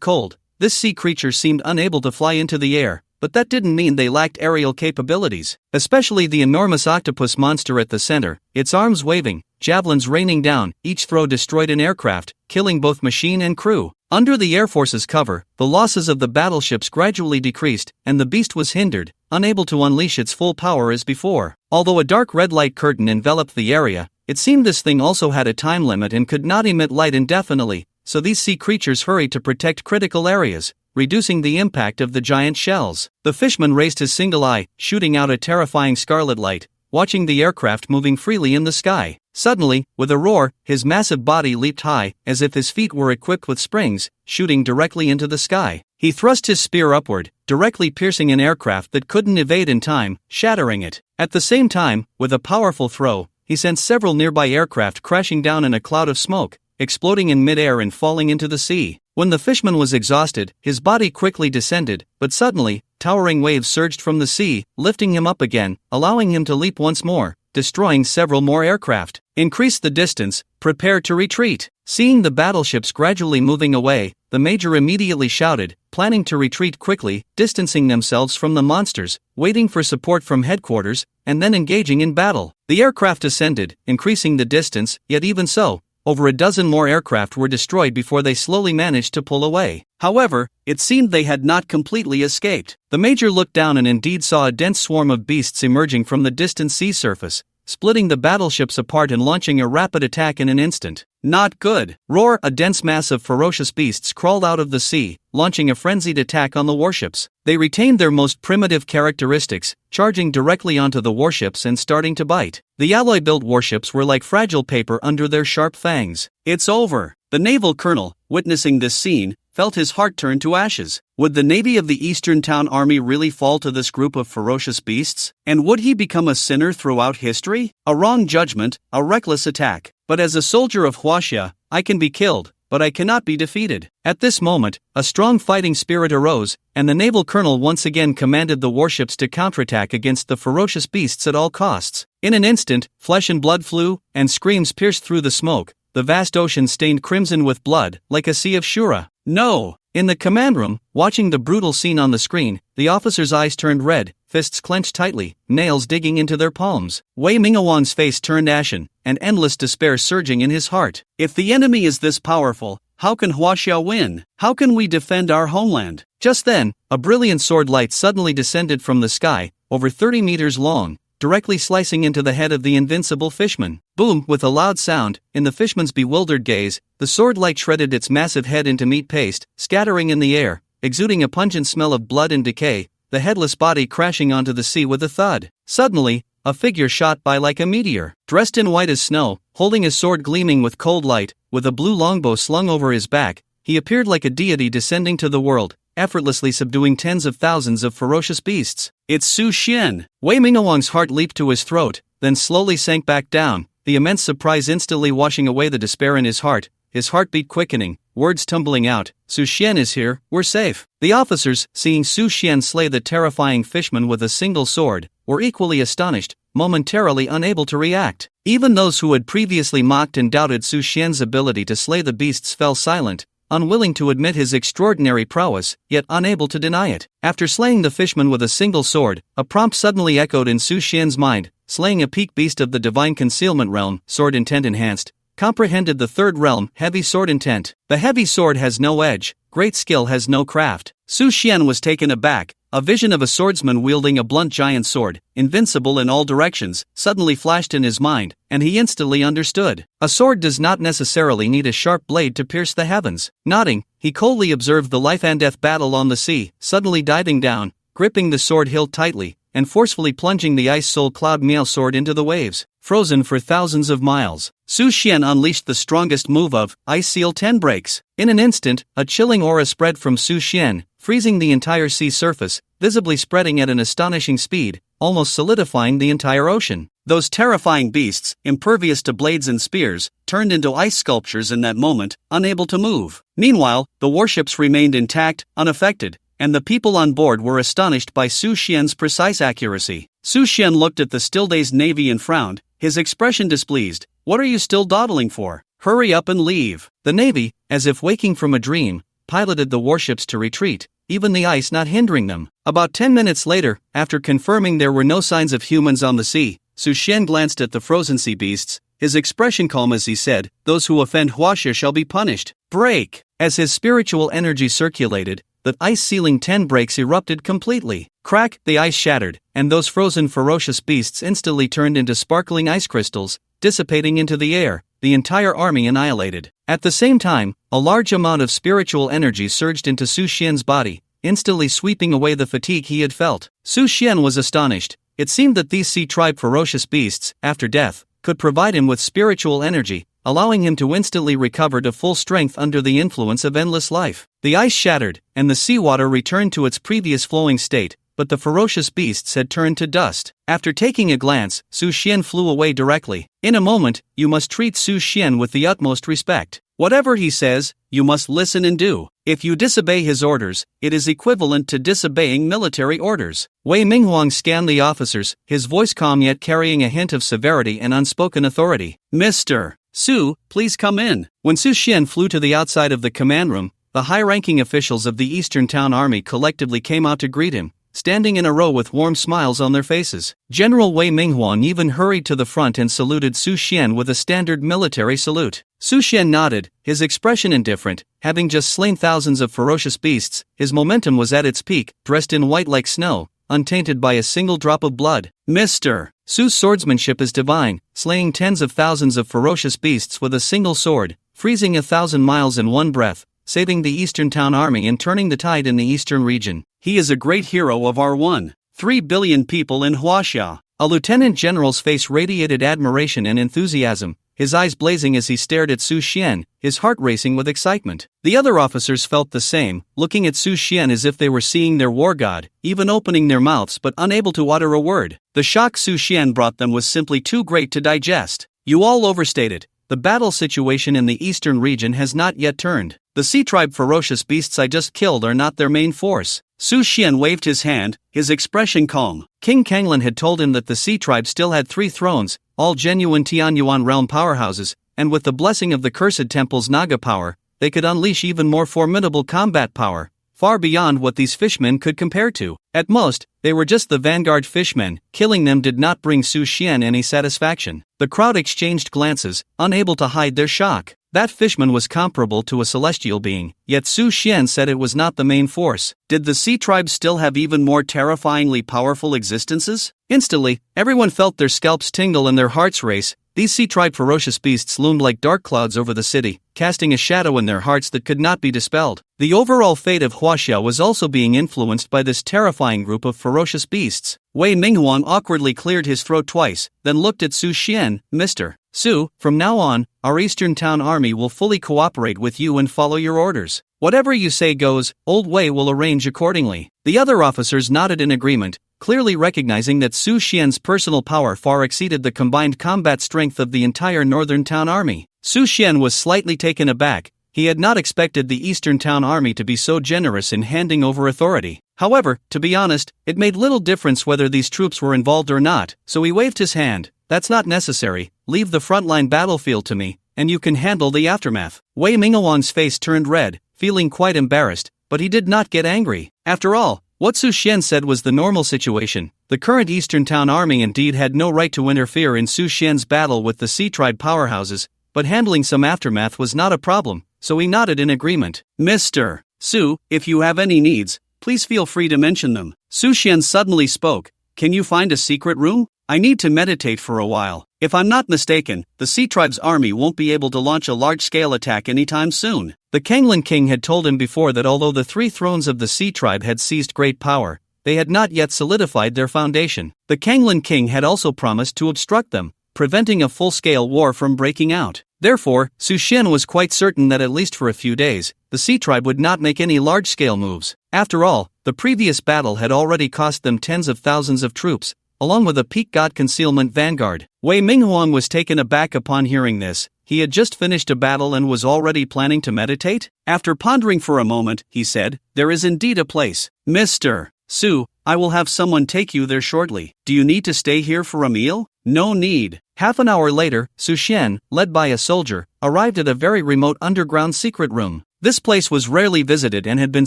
cold. This sea creature seemed unable to fly into the air, but that didn't mean they lacked aerial capabilities, especially the enormous octopus monster at the center, its arms waving, javelins raining down, each throw destroyed an aircraft, killing both machine and crew. Under the Air Force's cover, the losses of the battleships gradually decreased, and the beast was hindered, unable to unleash its full power as before. Although a dark red light curtain enveloped the area, it seemed this thing also had a time limit and could not emit light indefinitely, so these sea creatures hurried to protect critical areas, reducing the impact of the giant shells. The fishman raised his single eye, shooting out a terrifying scarlet light, watching the aircraft moving freely in the sky. Suddenly, with a roar, his massive body leaped high, as if his feet were equipped with springs, shooting directly into the sky. He thrust his spear upward, directly piercing an aircraft that couldn't evade in time, shattering it. At the same time, with a powerful throw, he sent several nearby aircraft crashing down in a cloud of smoke, exploding in midair and falling into the sea. When the fishman was exhausted, his body quickly descended, but suddenly, towering waves surged from the sea, lifting him up again, allowing him to leap once more, destroying several more aircraft. Increase the distance, prepare to retreat. Seeing the battleships gradually moving away, the major immediately shouted, planning to retreat quickly, distancing themselves from the monsters, waiting for support from headquarters, and then engaging in battle. The aircraft ascended, increasing the distance, yet even so, over a dozen more aircraft were destroyed before they slowly managed to pull away. However, it seemed they had not completely escaped. The major looked down and indeed saw a dense swarm of beasts emerging from the distant sea surface, splitting the battleships apart and launching a rapid attack in an instant. Not good. Roar! A dense mass of ferocious beasts crawled out of the sea, launching a frenzied attack on the warships. They retained their most primitive characteristics, charging directly onto the warships and starting to bite. The alloy-built warships were like fragile paper under their sharp fangs. It's over. The naval colonel, witnessing this scene, felt his heart turn to ashes. Would the navy of the Eastern Town Army really fall to this group of ferocious beasts? And would he become a sinner throughout history? A wrong judgment, a reckless attack. But as a soldier of Huaxia, I can be killed, but I cannot be defeated. At this moment, a strong fighting spirit arose, and the naval colonel once again commanded the warships to counterattack against the ferocious beasts at all costs. In an instant, flesh and blood flew, and screams pierced through the smoke, the vast ocean stained crimson with blood, like a sea of Shura. No! In the command room, watching the brutal scene on the screen, the officer's eyes turned red, fists clenched tightly, nails digging into their palms. Wei Mingawang's face turned ashen, and endless despair surging in his heart. If the enemy is this powerful, how can Huaxia win? How can we defend our homeland? Just then, a brilliant sword light suddenly descended from the sky, over 30 meters long, directly slicing into the head of the invincible fishman. Boom! With a loud sound, in the fishman's bewildered gaze, the sword light shredded its massive head into meat paste, scattering in the air, exuding a pungent smell of blood and decay, the headless body crashing onto the sea with a thud. Suddenly, a figure shot by like a meteor, dressed in white as snow, holding a sword gleaming with cold light, with a blue longbow slung over his back. He appeared like a deity descending to the world, effortlessly subduing tens of thousands of ferocious beasts. It's Su Xian! Wei Mingawang's heart leaped to his throat, then slowly sank back down, the immense surprise instantly washing away the despair in his heartbeat quickening, words tumbling out. Su Xian is here, we're safe. The officers, seeing Su Xian slay the terrifying fishman with a single sword, were equally astonished, momentarily unable to react. Even those who had previously mocked and doubted Su Xian's ability to slay the beasts fell silent, unwilling to admit his extraordinary prowess, yet unable to deny it. After slaying the fishman with a single sword, a prompt suddenly echoed in Su Xian's mind: slaying a peak beast of the divine concealment realm, sword intent enhanced, comprehended the third realm, heavy sword intent. The heavy sword has no edge, great skill has no craft. Su Xian was taken aback. A vision of a swordsman wielding a blunt giant sword, invincible in all directions, suddenly flashed in his mind, and he instantly understood. A sword does not necessarily need a sharp blade to pierce the heavens. Nodding, he coldly observed the life and death battle on the sea, suddenly diving down, gripping the sword hilt tightly, and forcefully plunging the ice soul cloud mail sword into the waves, frozen for thousands of miles. Su Xian unleashed the strongest move of Ice Seal 10 breaks. In an instant, a chilling aura spread from Su Xian, freezing the entire sea surface, visibly spreading at an astonishing speed, almost solidifying the entire ocean. Those terrifying beasts, impervious to blades and spears, turned into ice sculptures in that moment, unable to move. Meanwhile, the warships remained intact, unaffected, and the people on board were astonished by Su Xian's precise accuracy. Su Xian looked at the still-dazed navy and frowned, his expression displeased. What are you still dawdling for? Hurry up and leave. The navy, as if waking from a dream, piloted the warships to retreat, even the ice not hindering them. About 10 minutes later, after confirming there were no signs of humans on the sea, Su Xian glanced at the frozen sea beasts, his expression calm as he said, "Those who offend Huaxia shall be punished." Break! As his spiritual energy circulated, the ice ceiling 10 breaks erupted completely. Crack! The ice shattered, and those frozen ferocious beasts instantly turned into sparkling ice crystals, dissipating into the air, the entire army annihilated. At the same time, a large amount of spiritual energy surged into Su Xian's body, instantly sweeping away the fatigue he had felt. Su Xian was astonished. It seemed that these sea tribe ferocious beasts, after death, could provide him with spiritual energy, allowing him to instantly recover to full strength under the influence of endless life. The ice shattered, and the seawater returned to its previous flowing state, but the ferocious beasts had turned to dust. After taking a glance, Su Xian flew away directly. In a moment, you must treat Su Xian with the utmost respect. Whatever he says, you must listen and do. If you disobey his orders, it is equivalent to disobeying military orders. Wei Minghuang scanned the officers, his voice calm yet carrying a hint of severity and unspoken authority. Mr. Su, please come in. When Su Xian flew to the outside of the command room, the high-ranking officials of the Eastern Town Army collectively came out to greet him, standing in a row with warm smiles on their faces. General Wei Minghuang even hurried to the front and saluted Su Xian with a standard military salute. Su Xian nodded, his expression indifferent. Having just slain thousands of ferocious beasts, his momentum was at its peak, dressed in white like snow, untainted by a single drop of blood. Mr. Su's swordsmanship is divine, slaying tens of thousands of ferocious beasts with a single sword, freezing 1,000 miles in one breath, saving the Eastern Town Army and turning the tide in the eastern region. He is a great hero of our 1.3 billion people in Huaxia. A lieutenant general's face radiated admiration and enthusiasm, his eyes blazing as he stared at Su Xian, his heart racing with excitement. The other officers felt the same, looking at Su Xian as if they were seeing their war god, even opening their mouths but unable to utter a word. The shock Su Xian brought them was simply too great to digest. You all overstate it. The battle situation in the eastern region has not yet turned. The sea tribe ferocious beasts I just killed are not their main force. Su Xian waved his hand, his expression calm. King Kanglan had told him that the sea tribe still had 3 thrones, all genuine Tianyuan realm powerhouses, and with the blessing of the cursed temple's Naga power, they could unleash even more formidable combat power, far beyond what these fishmen could compare to. At most, they were just the vanguard fishmen. Killing them did not bring Su Xian any satisfaction. The crowd exchanged glances, unable to hide their shock. That fishman was comparable to a celestial being, yet Su Xian said it was not the main force. Did the sea tribes still have even more terrifyingly powerful existences? Instantly, everyone felt their scalps tingle and their hearts race. These sea tribe ferocious beasts loomed like dark clouds over the city, casting a shadow in their hearts that could not be dispelled. The overall fate of Huaxia was also being influenced by this terrifying group of ferocious beasts. Wei Minghuang awkwardly cleared his throat twice, then looked at Su Xian. Mr. Su, from now on, our Eastern Town Army will fully cooperate with you and follow your orders. Whatever you say goes, Old Wei will arrange accordingly. The other officers nodded in agreement, clearly recognizing that Su Xian's personal power far exceeded the combined combat strength of the entire Northern Town Army. Su Xian was slightly taken aback. He had not expected the Eastern Town Army to be so generous in handing over authority. However, to be honest, it made little difference whether these troops were involved or not, so he waved his hand. That's not necessary. Leave the frontline battlefield to me, and you can handle the aftermath. Wei Minghuang's face turned red, feeling quite embarrassed, but he did not get angry. After all, what Su Xian said was the normal situation. The current Eastern Town Army indeed had no right to interfere in Su Xian's battle with the sea tribe powerhouses, but handling some aftermath was not a problem, so he nodded in agreement. Mr. Su, if you have any needs, please feel free to mention them. Su Xian suddenly spoke. Can you find a secret room? I need to meditate for a while. If I'm not mistaken, the Sea Tribe's army won't be able to launch a large-scale attack anytime soon. The Kanglan King had told him before that although the 3 thrones of the Sea Tribe had seized great power, they had not yet solidified their foundation. The Kanglan King had also promised to obstruct them, preventing a full-scale war from breaking out. Therefore, Su Xian was quite certain that at least for a few days, the Sea Tribe would not make any large-scale moves. After all, the previous battle had already cost them tens of thousands of troops, along with a peak god concealment vanguard. Wei Minghuang was taken aback upon hearing this. He had just finished a battle and was already planning to meditate? After pondering for a moment, he said, there is indeed a place. Mr. Su, I will have someone take you there shortly. Do you need to stay here for a meal? No need. Half an hour later, Su Xian, led by a soldier, arrived at a very remote underground secret room. This place was rarely visited and had been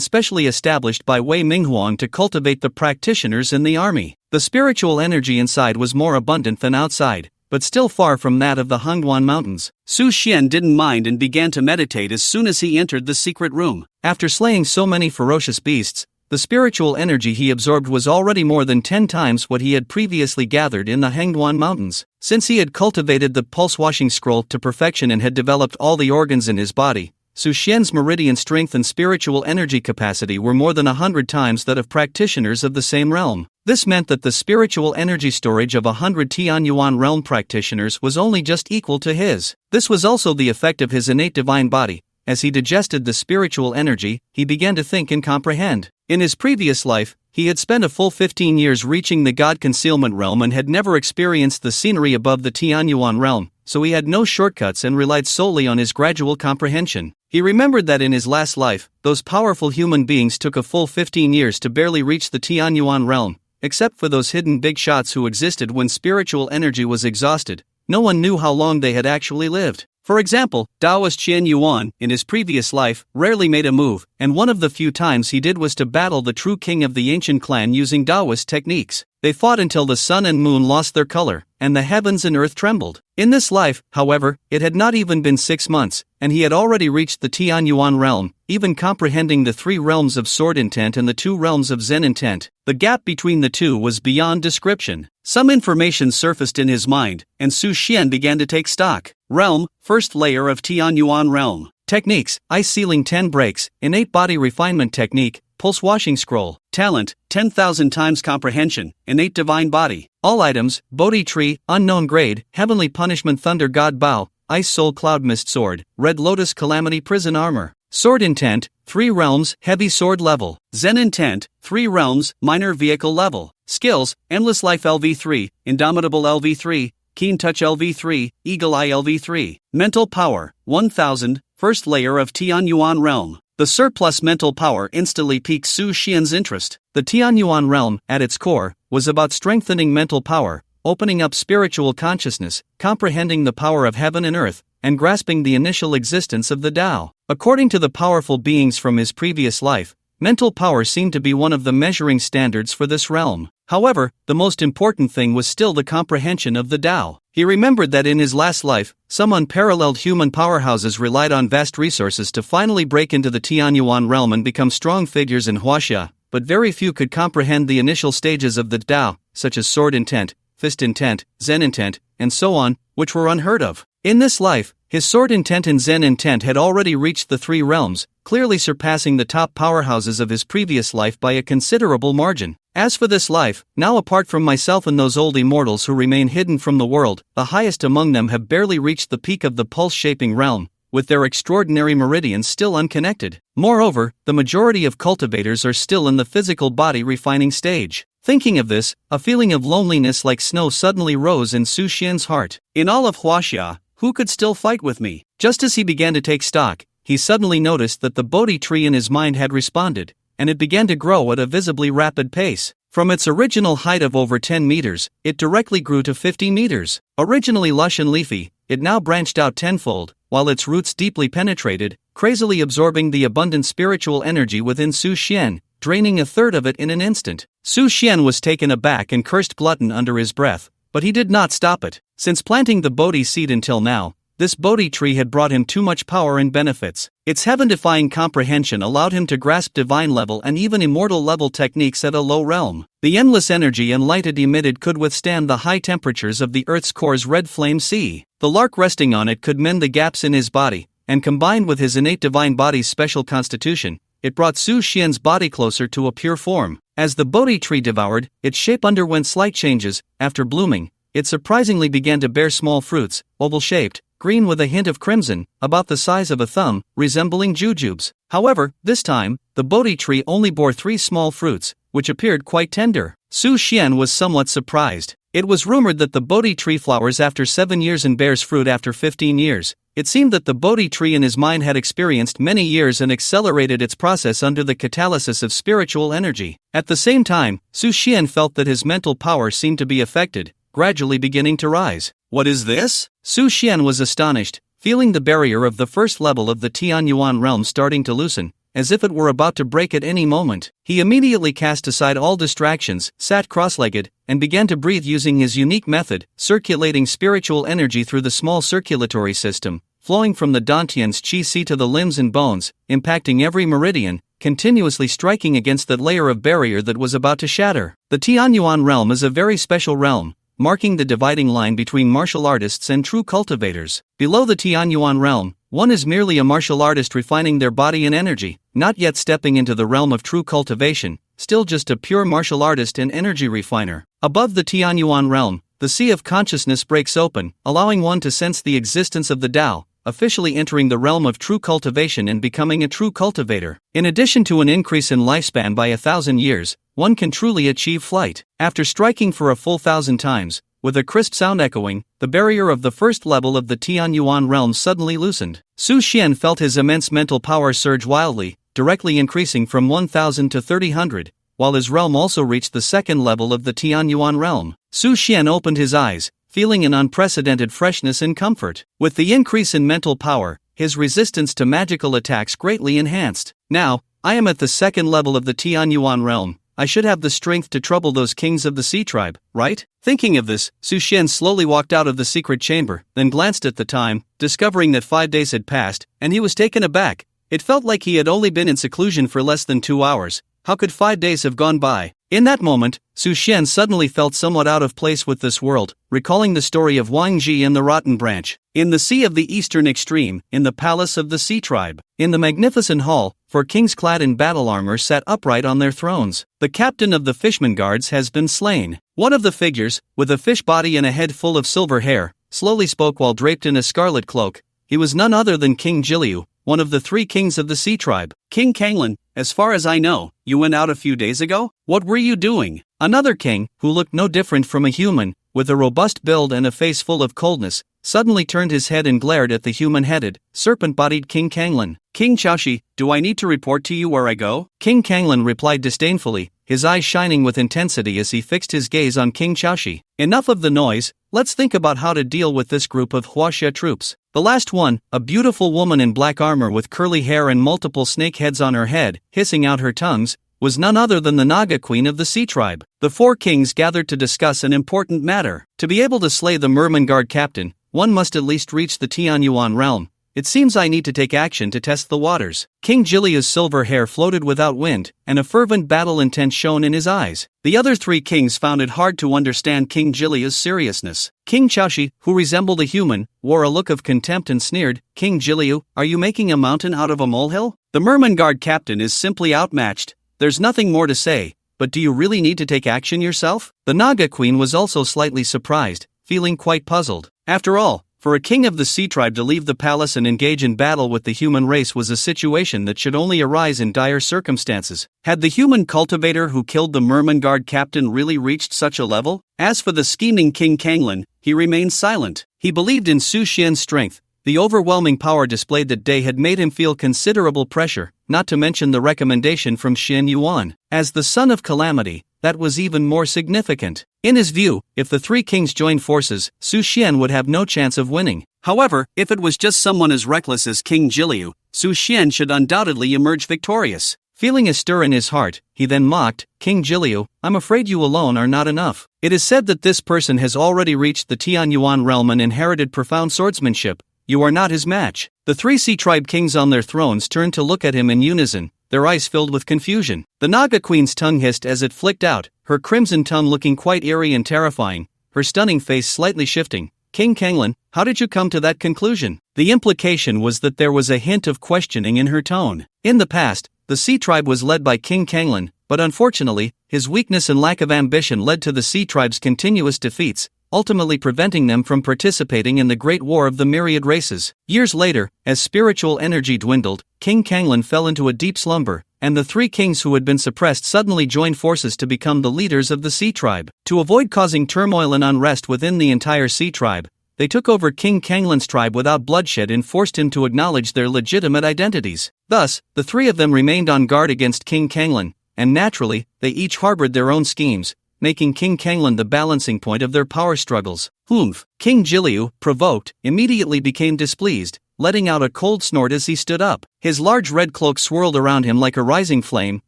specially established by Wei Minghuang to cultivate the practitioners in the army. The spiritual energy inside was more abundant than outside, but still far from that of the Hongduan Mountains. Su Xian didn't mind and began to meditate as soon as he entered the secret room. After slaying so many ferocious beasts, the spiritual energy he absorbed was already more than 10 times what he had previously gathered in the Hongduan Mountains. Since he had cultivated the pulse-washing scroll to perfection and had developed all the organs in his body, Su Xian's meridian strength and spiritual energy capacity were more than 100 times that of practitioners of the same realm. This meant that the spiritual energy storage of 100 Tianyuan realm practitioners was only just equal to his. This was also the effect of his innate divine body. As he digested the spiritual energy, he began to think and comprehend. In his previous life, he had spent a full 15 years reaching the God Concealment realm and had never experienced the scenery above the Tianyuan realm, so he had no shortcuts and relied solely on his gradual comprehension. He remembered that in his last life, those powerful human beings took a full 15 years to barely reach the Tianyuan realm, except for those hidden big shots who existed when spiritual energy was exhausted. No one knew how long they had actually lived. For example, Taoist Qian Yuan, in his previous life, rarely made a move, and one of the few times he did was to battle the true king of the ancient clan using Taoist techniques. They fought until the sun and moon lost their color, and the heavens and earth trembled. In this life, however, it had not even been 6 months, and he had already reached the Tianyuan realm, even comprehending the 3 realms of sword intent and the 2 realms of Zen intent. The gap between the two was beyond description. Some information surfaced in his mind, and Su Xian began to take stock. Realm, first layer of Tianyuan realm. Techniques, ice sealing 10 breaks, innate body refinement technique, pulse washing scroll. Talent, 10,000 times comprehension, innate divine body. All items, bodhi tree, unknown grade, heavenly punishment thunder god bow, Ice Soul Cloud Mist Sword, Red Lotus Calamity Prison Armor. Sword Intent, 3 realms, Heavy Sword Level. Zen Intent, 3 realms, Minor Vehicle Level. Skills, Endless Life LV3, Indomitable LV3, Keen Touch LV3, Eagle Eye LV3. Mental Power, 1000, First Layer of Tianyuan Realm. The surplus mental power instantly piques Su Xian's interest. The Tianyuan realm, at its core, was about strengthening mental power, opening up spiritual consciousness, comprehending the power of heaven and earth, and grasping the initial existence of the Tao. According to the powerful beings from his previous life, mental power seemed to be one of the measuring standards for this realm. However, the most important thing was still the comprehension of the Tao. He remembered that in his last life, some unparalleled human powerhouses relied on vast resources to finally break into the Tianyuan realm and become strong figures in Huaxia, but very few could comprehend the initial stages of the Tao, such as sword intent, fist intent, Zen intent, and so on, which were unheard of. In this life, his sword intent and Zen intent had already reached the 3 realms, clearly surpassing the top powerhouses of his previous life by a considerable margin. As for this life, now apart from myself and those old immortals who remain hidden from the world, the highest among them have barely reached the peak of the pulse-shaping realm, with their extraordinary meridians still unconnected. Moreover, the majority of cultivators are still in the physical body refining stage. Thinking of this, a feeling of loneliness like snow suddenly rose in Su Xian's heart. In all of Huaxia, who could still fight with me? Just as he began to take stock, he suddenly noticed that the bodhi tree in his mind had responded, and it began to grow at a visibly rapid pace. From its original height of over 10 meters, it directly grew to 50 meters. Originally lush and leafy, it now branched out tenfold, while its roots deeply penetrated, crazily absorbing the abundant spiritual energy within Su Xian, draining a third of it in an instant. Su Xian was taken aback and cursed glutton under his breath, but he did not stop it. Since planting the bodhi seed until now, this bodhi tree had brought him too much power and benefits. Its heaven-defying comprehension allowed him to grasp divine-level and even immortal-level techniques at a low realm. The endless energy and light it emitted could withstand the high temperatures of the Earth's core's red flame sea. The lark resting on it could mend the gaps in his body, and combined with his innate divine body's special constitution, it brought Su Xian's body closer to a pure form. As the bodhi tree devoured, its shape underwent slight changes. After blooming, it surprisingly began to bear small fruits, oval-shaped, green with a hint of crimson, about the size of a thumb, resembling jujubes. However, this time, the bodhi tree only bore 3 small fruits, which appeared quite tender. Su Xian was somewhat surprised. It was rumored that the bodhi tree flowers after 7 years and bears fruit after 15 years. It seemed that the bodhi tree in his mind had experienced many years and accelerated its process under the catalysis of spiritual energy. At the same time, Su Xian felt that his mental power seemed to be affected, gradually beginning to rise. What is this? Su Xian was astonished, feeling the barrier of the first level of the Tianyuan realm starting to loosen, as if it were about to break at any moment. He immediately cast aside all distractions, sat cross-legged, and began to breathe using his unique method, circulating spiritual energy through the small circulatory system, flowing from the dantian's qi to the limbs and bones, impacting every meridian, continuously striking against that layer of barrier that was about to shatter. The Tianyuan realm is a very special realm, marking the dividing line between martial artists and true cultivators. Below the Tianyuan realm, one is merely a martial artist refining their body and energy, not yet stepping into the realm of true cultivation, still just a pure martial artist and energy refiner. Above the Tianyuan realm, the sea of consciousness breaks open, allowing one to sense the existence of the Tao, officially entering the realm of true cultivation and becoming a true cultivator. In addition to an increase in lifespan by 1,000 years, one can truly achieve flight. After striking for a full 1,000 times, with a crisp sound echoing, the barrier of the first level of the Tianyuan realm suddenly loosened. Su Xian felt his immense mental power surge wildly, directly increasing from 1,000 to 3,000, while his realm also reached the second level of the Tianyuan realm. Su Xian opened his eyes, feeling an unprecedented freshness and comfort. With the increase in mental power, his resistance to magical attacks greatly enhanced. Now, I am at the second level of the Tianyuan realm. I should have the strength to trouble those kings of the sea tribe, right? Thinking of this, Su Xian slowly walked out of the secret chamber, then glanced at the time, discovering that 5 days had passed, and he was taken aback. It felt like he had only been in seclusion for less than 2 hours. How could 5 days have gone by? In that moment, Su Xian suddenly felt somewhat out of place with this world, recalling the story of Wang Ji and the Rotten Branch. In the sea of the eastern extreme, in the palace of the sea tribe, in the magnificent hall, 4 kings clad in battle armor sat upright on their thrones. The captain of the Fishman Guards has been slain. One of the figures, with a fish body and a head full of silver hair, slowly spoke while draped in a scarlet cloak. He was none other than King Jiliu, one of the 3 kings of the sea tribe. King Kanglan, as far as I know, you went out a few days ago? What were you doing? Another king, who looked no different from a human, with a robust build and a face full of coldness, suddenly turned his head and glared at the human-headed, serpent-bodied King Kanglan. King Chaoshi, do I need to report to you where I go? King Kanglan replied disdainfully, his eyes shining with intensity as he fixed his gaze on King Chaoshi. Enough of the noise, let's think about how to deal with this group of Huaxia troops. The last one, a beautiful woman in black armor with curly hair and multiple snake heads on her head, hissing out her tongues, was none other than the Naga queen of the sea tribe. The 4 kings gathered to discuss an important matter. To be able to slay the Merman Guard captain, one must at least reach the Tianyuan realm. It seems I need to take action to test the waters. King Jiliu's silver hair floated without wind, and a fervent battle intent shone in his eyes. The other 3 kings found it hard to understand King Jiliu's seriousness. King Chaoshi, who resembled a human, wore a look of contempt and sneered, King Jiliu, are you making a mountain out of a molehill? The Merman Guard captain is simply outmatched. There's nothing more to say, but do you really need to take action yourself? The Naga queen was also slightly surprised, feeling quite puzzled. After all, for a king of the sea tribe to leave the palace and engage in battle with the human race was a situation that should only arise in dire circumstances. Had the human cultivator who killed the Merman Guard captain really reached such a level? As for the scheming King Kanglan, he remained silent. He believed in Su Xian's strength. The overwhelming power displayed that day had made him feel considerable pressure, not to mention the recommendation from Xian Yuan. As the son of calamity, that was even more significant. In his view, if the 3 kings joined forces, Su Xian would have no chance of winning. However, if it was just someone as reckless as King Jiliu, Su Xian should undoubtedly emerge victorious. Feeling a stir in his heart, he then mocked, King Jiliu, I'm afraid you alone are not enough. It is said that this person has already reached the Tianyuan realm and inherited profound swordsmanship. You are not his match. The 3 sea tribe kings on their thrones turned to look at him in unison, their eyes filled with confusion. The Naga queen's tongue hissed as it flicked out, her crimson tongue looking quite eerie and terrifying, her stunning face slightly shifting. King Kanglan, how did you come to that conclusion? The implication was that there was a hint of questioning in her tone. In the past, the sea tribe was led by King Kanglan, but unfortunately, his weakness and lack of ambition led to the sea tribe's continuous defeats, ultimately preventing them from participating in the Great War of the Myriad Races. Years later, as spiritual energy dwindled, King Kanglan fell into a deep slumber, and the 3 kings who had been suppressed suddenly joined forces to become the leaders of the sea tribe. To avoid causing turmoil and unrest within the entire sea tribe, they took over King Kanglan's tribe without bloodshed and forced him to acknowledge their legitimate identities. Thus, the 3 of them remained on guard against King Kanglan, and naturally, they each harbored their own schemes, making King Kanglan the balancing point of their power struggles. Humph! King Jiliu, provoked, immediately became displeased, letting out a cold snort as he stood up. His large red cloak swirled around him like a rising flame,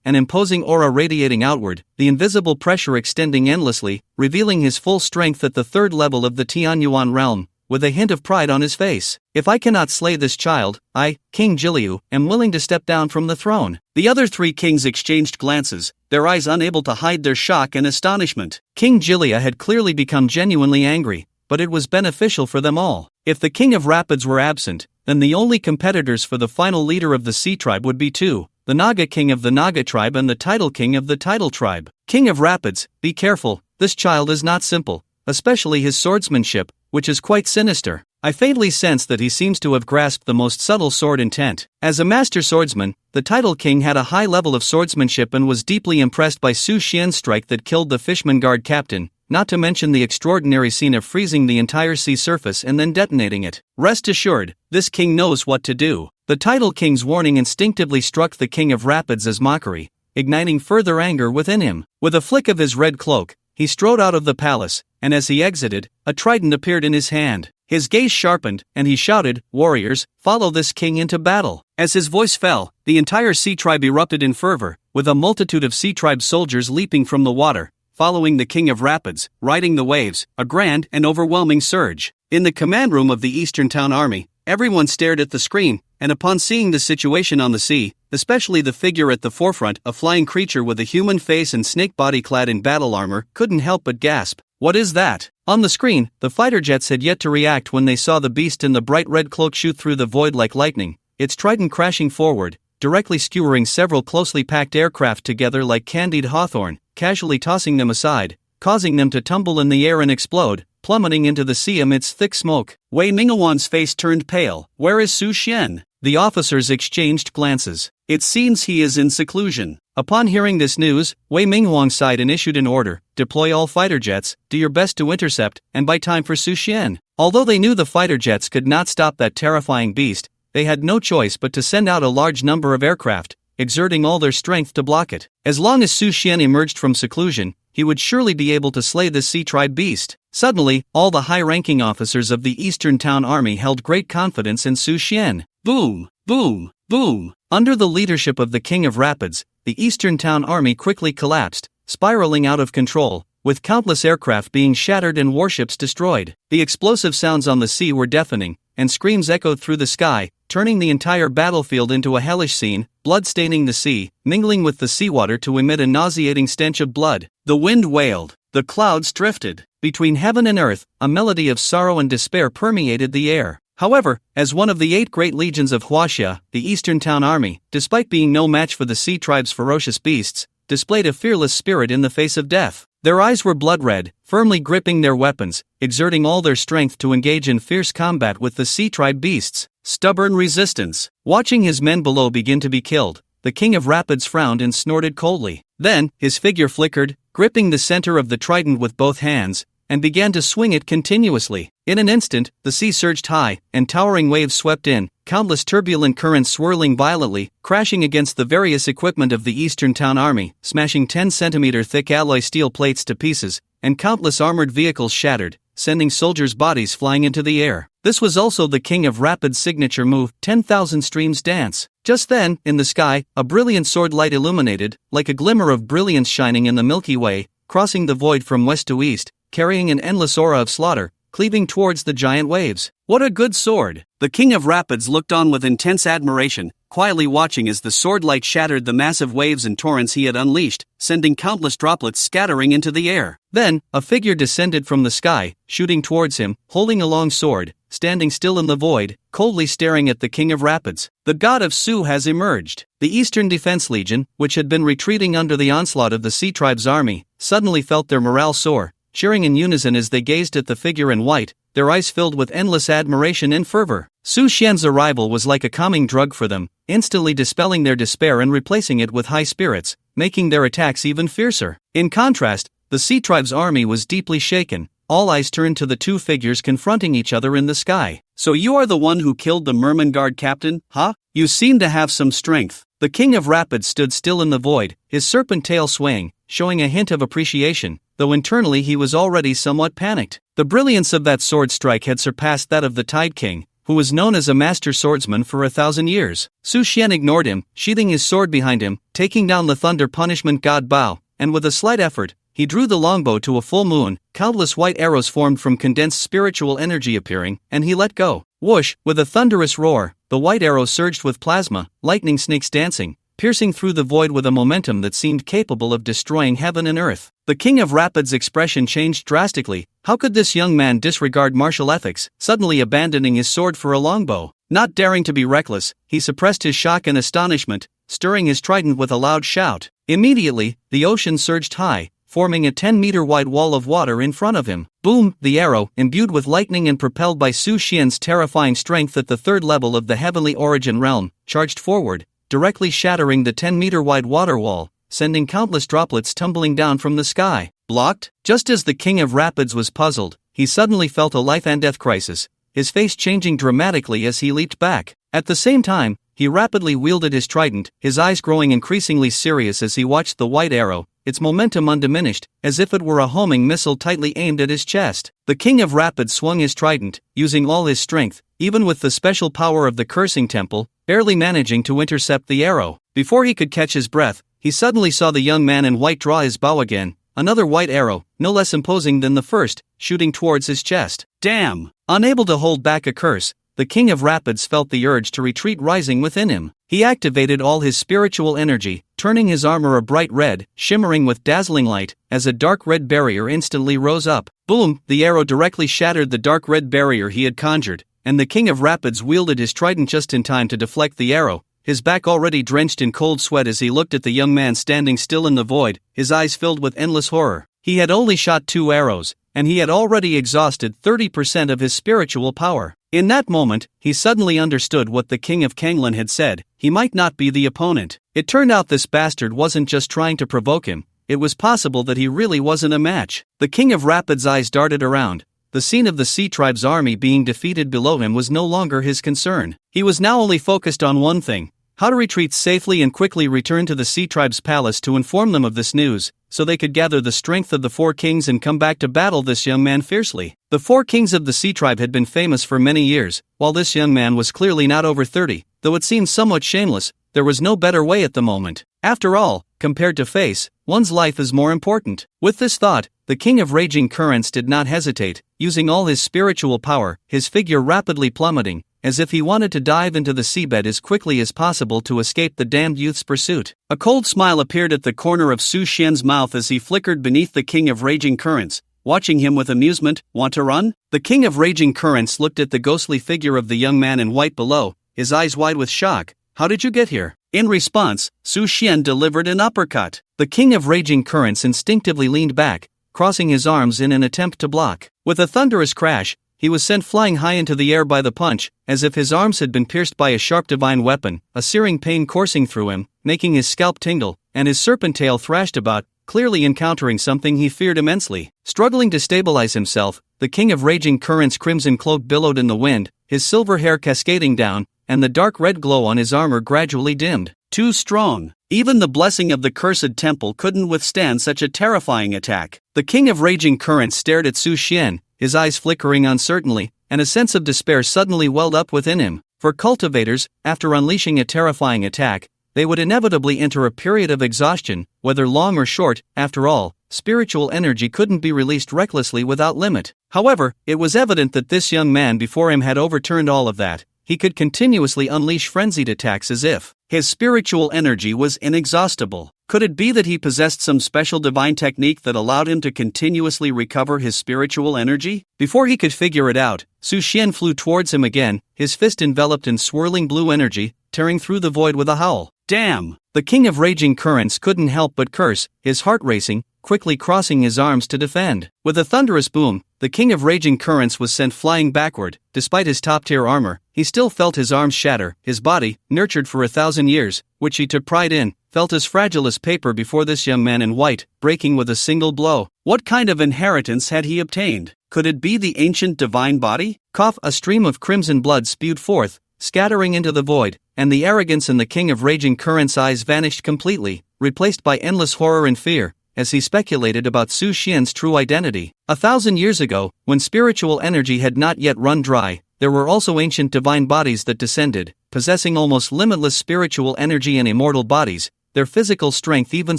an imposing aura radiating outward, the invisible pressure extending endlessly, revealing his full strength at the 3rd level of the Tianyuan realm, with a hint of pride on his face. If I cannot slay this child, I, King Jiliu, am willing to step down from the throne. The other 3 kings exchanged glances, their eyes unable to hide their shock and astonishment. King Jiliu had clearly become genuinely angry, but it was beneficial for them all. If the King of Rapids were absent, then the only competitors for the final leader of the sea tribe would be 2, the Naga king of the Naga tribe and the Tidal king of the Tidal tribe. King of Rapids, be careful, this child is not simple, especially his swordsmanship, which is quite sinister. I faintly sense that he seems to have grasped the most subtle sword intent. As a master swordsman, the Tidal king had a high level of swordsmanship and was deeply impressed by Su Xian's strike that killed the Fishman Guard captain, not to mention the extraordinary scene of freezing the entire sea surface and then detonating it. Rest assured, this king knows what to do. The Tidal king's warning instinctively struck the King of Rapids as mockery, igniting further anger within him. With a flick of his red cloak, he strode out of the palace, and as he exited, a trident appeared in his hand. His gaze sharpened, and he shouted, "Warriors, follow this king into battle." As his voice fell, the entire sea tribe erupted in fervor, with a multitude of sea tribe soldiers leaping from the water, following the King of Rapids, riding the waves, a grand and overwhelming surge. In the command room of the Eastern Town Army, everyone stared at the screen, and upon seeing the situation on the sea, especially the figure at the forefront, a flying creature with a human face and snake body clad in battle armor, couldn't help but gasp. What is that? On the screen, the fighter jets had yet to react when they saw the beast in the bright red cloak shoot through the void like lightning, its trident crashing forward, directly skewering several closely packed aircraft together like candied hawthorn, casually tossing them aside, causing them to tumble in the air and explode. plummeting into the sea amidst thick smoke. Wei Mingwan's face turned pale. "Where is Su Xian?" The officers exchanged glances. "It seems he is in seclusion." Upon hearing this news, Wei Mingwang sighed and issued an order: "Deploy all fighter jets, do your best to intercept, and buy time for Su Xian." Although they knew the fighter jets could not stop that terrifying beast, they had no choice but to send out a large number of aircraft, exerting all their strength to block it. As long as Su Xian emerged from seclusion, he would surely be able to slay this sea-tribe beast. Suddenly, all the high-ranking officers of the Eastern Town Army held great confidence in Su Xian. Boom, boom, boom. Under the leadership of the King of Rapids, the Eastern Town Army quickly collapsed, spiraling out of control, with countless aircraft being shattered and warships destroyed. The explosive sounds on the sea were deafening, and screams echoed through the sky, turning the entire battlefield into a hellish scene, blood staining the sea, mingling with the seawater to emit a nauseating stench of blood. The wind wailed. The clouds drifted. Between heaven and earth, a melody of sorrow and despair permeated the air. However, as one of the 8 great legions of Huaxia, the Eastern Town Army, despite being no match for the sea tribe's ferocious beasts, displayed a fearless spirit in the face of death. Their eyes were blood-red, firmly gripping their weapons, exerting all their strength to engage in fierce combat with the sea tribe beasts. Stubborn resistance. Watching his men below begin to be killed, the King of Rapids frowned and snorted coldly. Then, his figure flickered, gripping the center of the trident with both hands, and began to swing it continuously. In an instant, the sea surged high, and towering waves swept in, countless turbulent currents swirling violently, crashing against the various equipment of the Eastern Town Army, smashing 10-centimeter thick alloy steel plates to pieces, and countless armored vehicles shattered, sending soldiers' bodies flying into the air. This was also the King of Rapids' signature move, 10,000 Streams Dance. Just then, in the sky, a brilliant sword light illuminated, like a glimmer of brilliance shining in the Milky Way, crossing the void from west to east, carrying an endless aura of slaughter, cleaving towards the giant waves. What a good sword! The King of Rapids looked on with intense admiration, quietly watching as the sword light shattered the massive waves and torrents he had unleashed, sending countless droplets scattering into the air. Then, a figure descended from the sky, shooting towards him, holding a long sword, standing still in the void, coldly staring at the King of Rapids. The god of Su has emerged. The Eastern Defense Legion, which had been retreating under the onslaught of the Sea Tribe's army, suddenly felt their morale soar, cheering in unison as they gazed at the figure in white, their eyes filled with endless admiration and fervor. Su Xian's arrival was like a calming drug for them, instantly dispelling their despair and replacing it with high spirits, making their attacks even fiercer. In contrast, the Sea Tribe's army was deeply shaken. All eyes turned to the two figures confronting each other in the sky. "So you are the one who killed the Merman Guard captain, huh? You seem to have some strength." The King of Rapids stood still in the void, his serpent tail swaying, showing a hint of appreciation, though internally he was already somewhat panicked. The brilliance of that sword strike had surpassed that of the Tide King, who was known as a master swordsman for 1,000 years. Su Xian ignored him, sheathing his sword behind him, taking down the Thunder Punishment God Bao, and with a slight effort, he drew the longbow to a full moon. Countless white arrows formed from condensed spiritual energy appearing, and he let go. Whoosh! With a thunderous roar, the white arrow surged with plasma, lightning snakes dancing, piercing through the void with a momentum that seemed capable of destroying heaven and earth. The King of Rapids' expression changed drastically. How could this young man disregard martial ethics, suddenly abandoning his sword for a longbow? Not daring to be reckless, he suppressed his shock and astonishment, stirring his trident with a loud shout. Immediately, the ocean surged high, forming a 10-meter-wide wall of water in front of him. Boom! The arrow, imbued with lightning and propelled by Su Xian's terrifying strength at the third level of the heavenly origin realm, charged forward, directly shattering the 10-meter-wide water wall, sending countless droplets tumbling down from the sky. Blocked? Just as the King of Rapids was puzzled, he suddenly felt a life-and-death crisis, his face changing dramatically as he leaped back. At the same time, he rapidly wielded his trident, his eyes growing increasingly serious as he watched the white arrow, its momentum undiminished, as if it were a homing missile tightly aimed at his chest. The King of Rapids swung his trident, using all his strength, even with the special power of the Cursing Temple, barely managing to intercept the arrow. Before he could catch his breath, he suddenly saw the young man in white draw his bow again, another white arrow, no less imposing than the first, shooting towards his chest. Damn! Unable to hold back a curse, the King of Rapids felt the urge to retreat rising within him. He activated all his spiritual energy, turning his armor a bright red, shimmering with dazzling light, as a dark red barrier instantly rose up. Boom! The arrow directly shattered the dark red barrier he had conjured, and the King of Rapids wielded his trident just in time to deflect the arrow, his back already drenched in cold sweat as he looked at the young man standing still in the void, his eyes filled with endless horror. He had only shot 2 arrows, and he had already exhausted 30% of his spiritual power. In that moment, he suddenly understood what the king of Kanglan had said: he might not be the opponent. It turned out this bastard wasn't just trying to provoke him, it was possible that he really wasn't a match. The king of Rapid's eyes darted around. The scene of the Sea Tribe's army being defeated below him was no longer his concern. He was now only focused on one thing: how to retreat safely and quickly return to the Sea Tribe's palace to inform them of this news, so they could gather the strength of the four kings and come back to battle this young man fiercely. The four kings of the Sea Tribe had been famous for many years, while this young man was clearly not over 30, though it seemed somewhat shameless. There was no better way at the moment. After all, compared to face, one's life is more important. With this thought, the king of raging currents did not hesitate, using all his spiritual power, his figure rapidly plummeting, as if he wanted to dive into the seabed as quickly as possible to escape the damned youth's pursuit. A cold smile appeared at the corner of Su Xian's mouth as he flickered beneath the king of raging currents, watching him with amusement. Want to run? The king of raging currents looked at the ghostly figure of the young man in white below, his eyes wide with shock. How did you get here? In response, Su Xian delivered an uppercut. The king of raging currents instinctively leaned back, crossing his arms in an attempt to block. With a thunderous crash, he was sent flying high into the air by the punch, as if his arms had been pierced by a sharp divine weapon, a searing pain coursing through him, making his scalp tingle, and his serpent tail thrashed about, clearly encountering something he feared immensely. Struggling to stabilize himself, the king of raging currents' crimson cloak billowed in the wind, his silver hair cascading down, and the dark red glow on his armor gradually dimmed. Too strong. Even the blessing of the cursed temple couldn't withstand such a terrifying attack. The king of raging currents stared at Su Xian, his eyes flickering uncertainly, and a sense of despair suddenly welled up within him. For cultivators, after unleashing a terrifying attack, they would inevitably enter a period of exhaustion, whether long or short. After all, spiritual energy couldn't be released recklessly without limit. However, it was evident that this young man before him had overturned all of that. He could continuously unleash frenzied attacks as if his spiritual energy was inexhaustible. Could it be that he possessed some special divine technique that allowed him to continuously recover his spiritual energy? Before he could figure it out, Su Xian flew towards him again, his fist enveloped in swirling blue energy, tearing through the void with a howl. Damn! The king of raging currents couldn't help but curse, his heart racing, quickly crossing his arms to defend. With a thunderous boom, the king of raging currents was sent flying backward. Despite his top-tier armor, he still felt his arms shatter. His body, nurtured for 1,000 years, which he took pride in, felt as fragile as paper before this young man in white, breaking with a single blow. What kind of inheritance had he obtained? Could it be the ancient divine body? Cough! A stream of crimson blood spewed forth, scattering into the void, and the arrogance in the king of raging currents' eyes vanished completely, replaced by endless horror and fear, as he speculated about Su Xian's true identity. 1,000 years ago, when spiritual energy had not yet run dry, there were also ancient divine bodies that descended, possessing almost limitless spiritual energy and immortal bodies, their physical strength even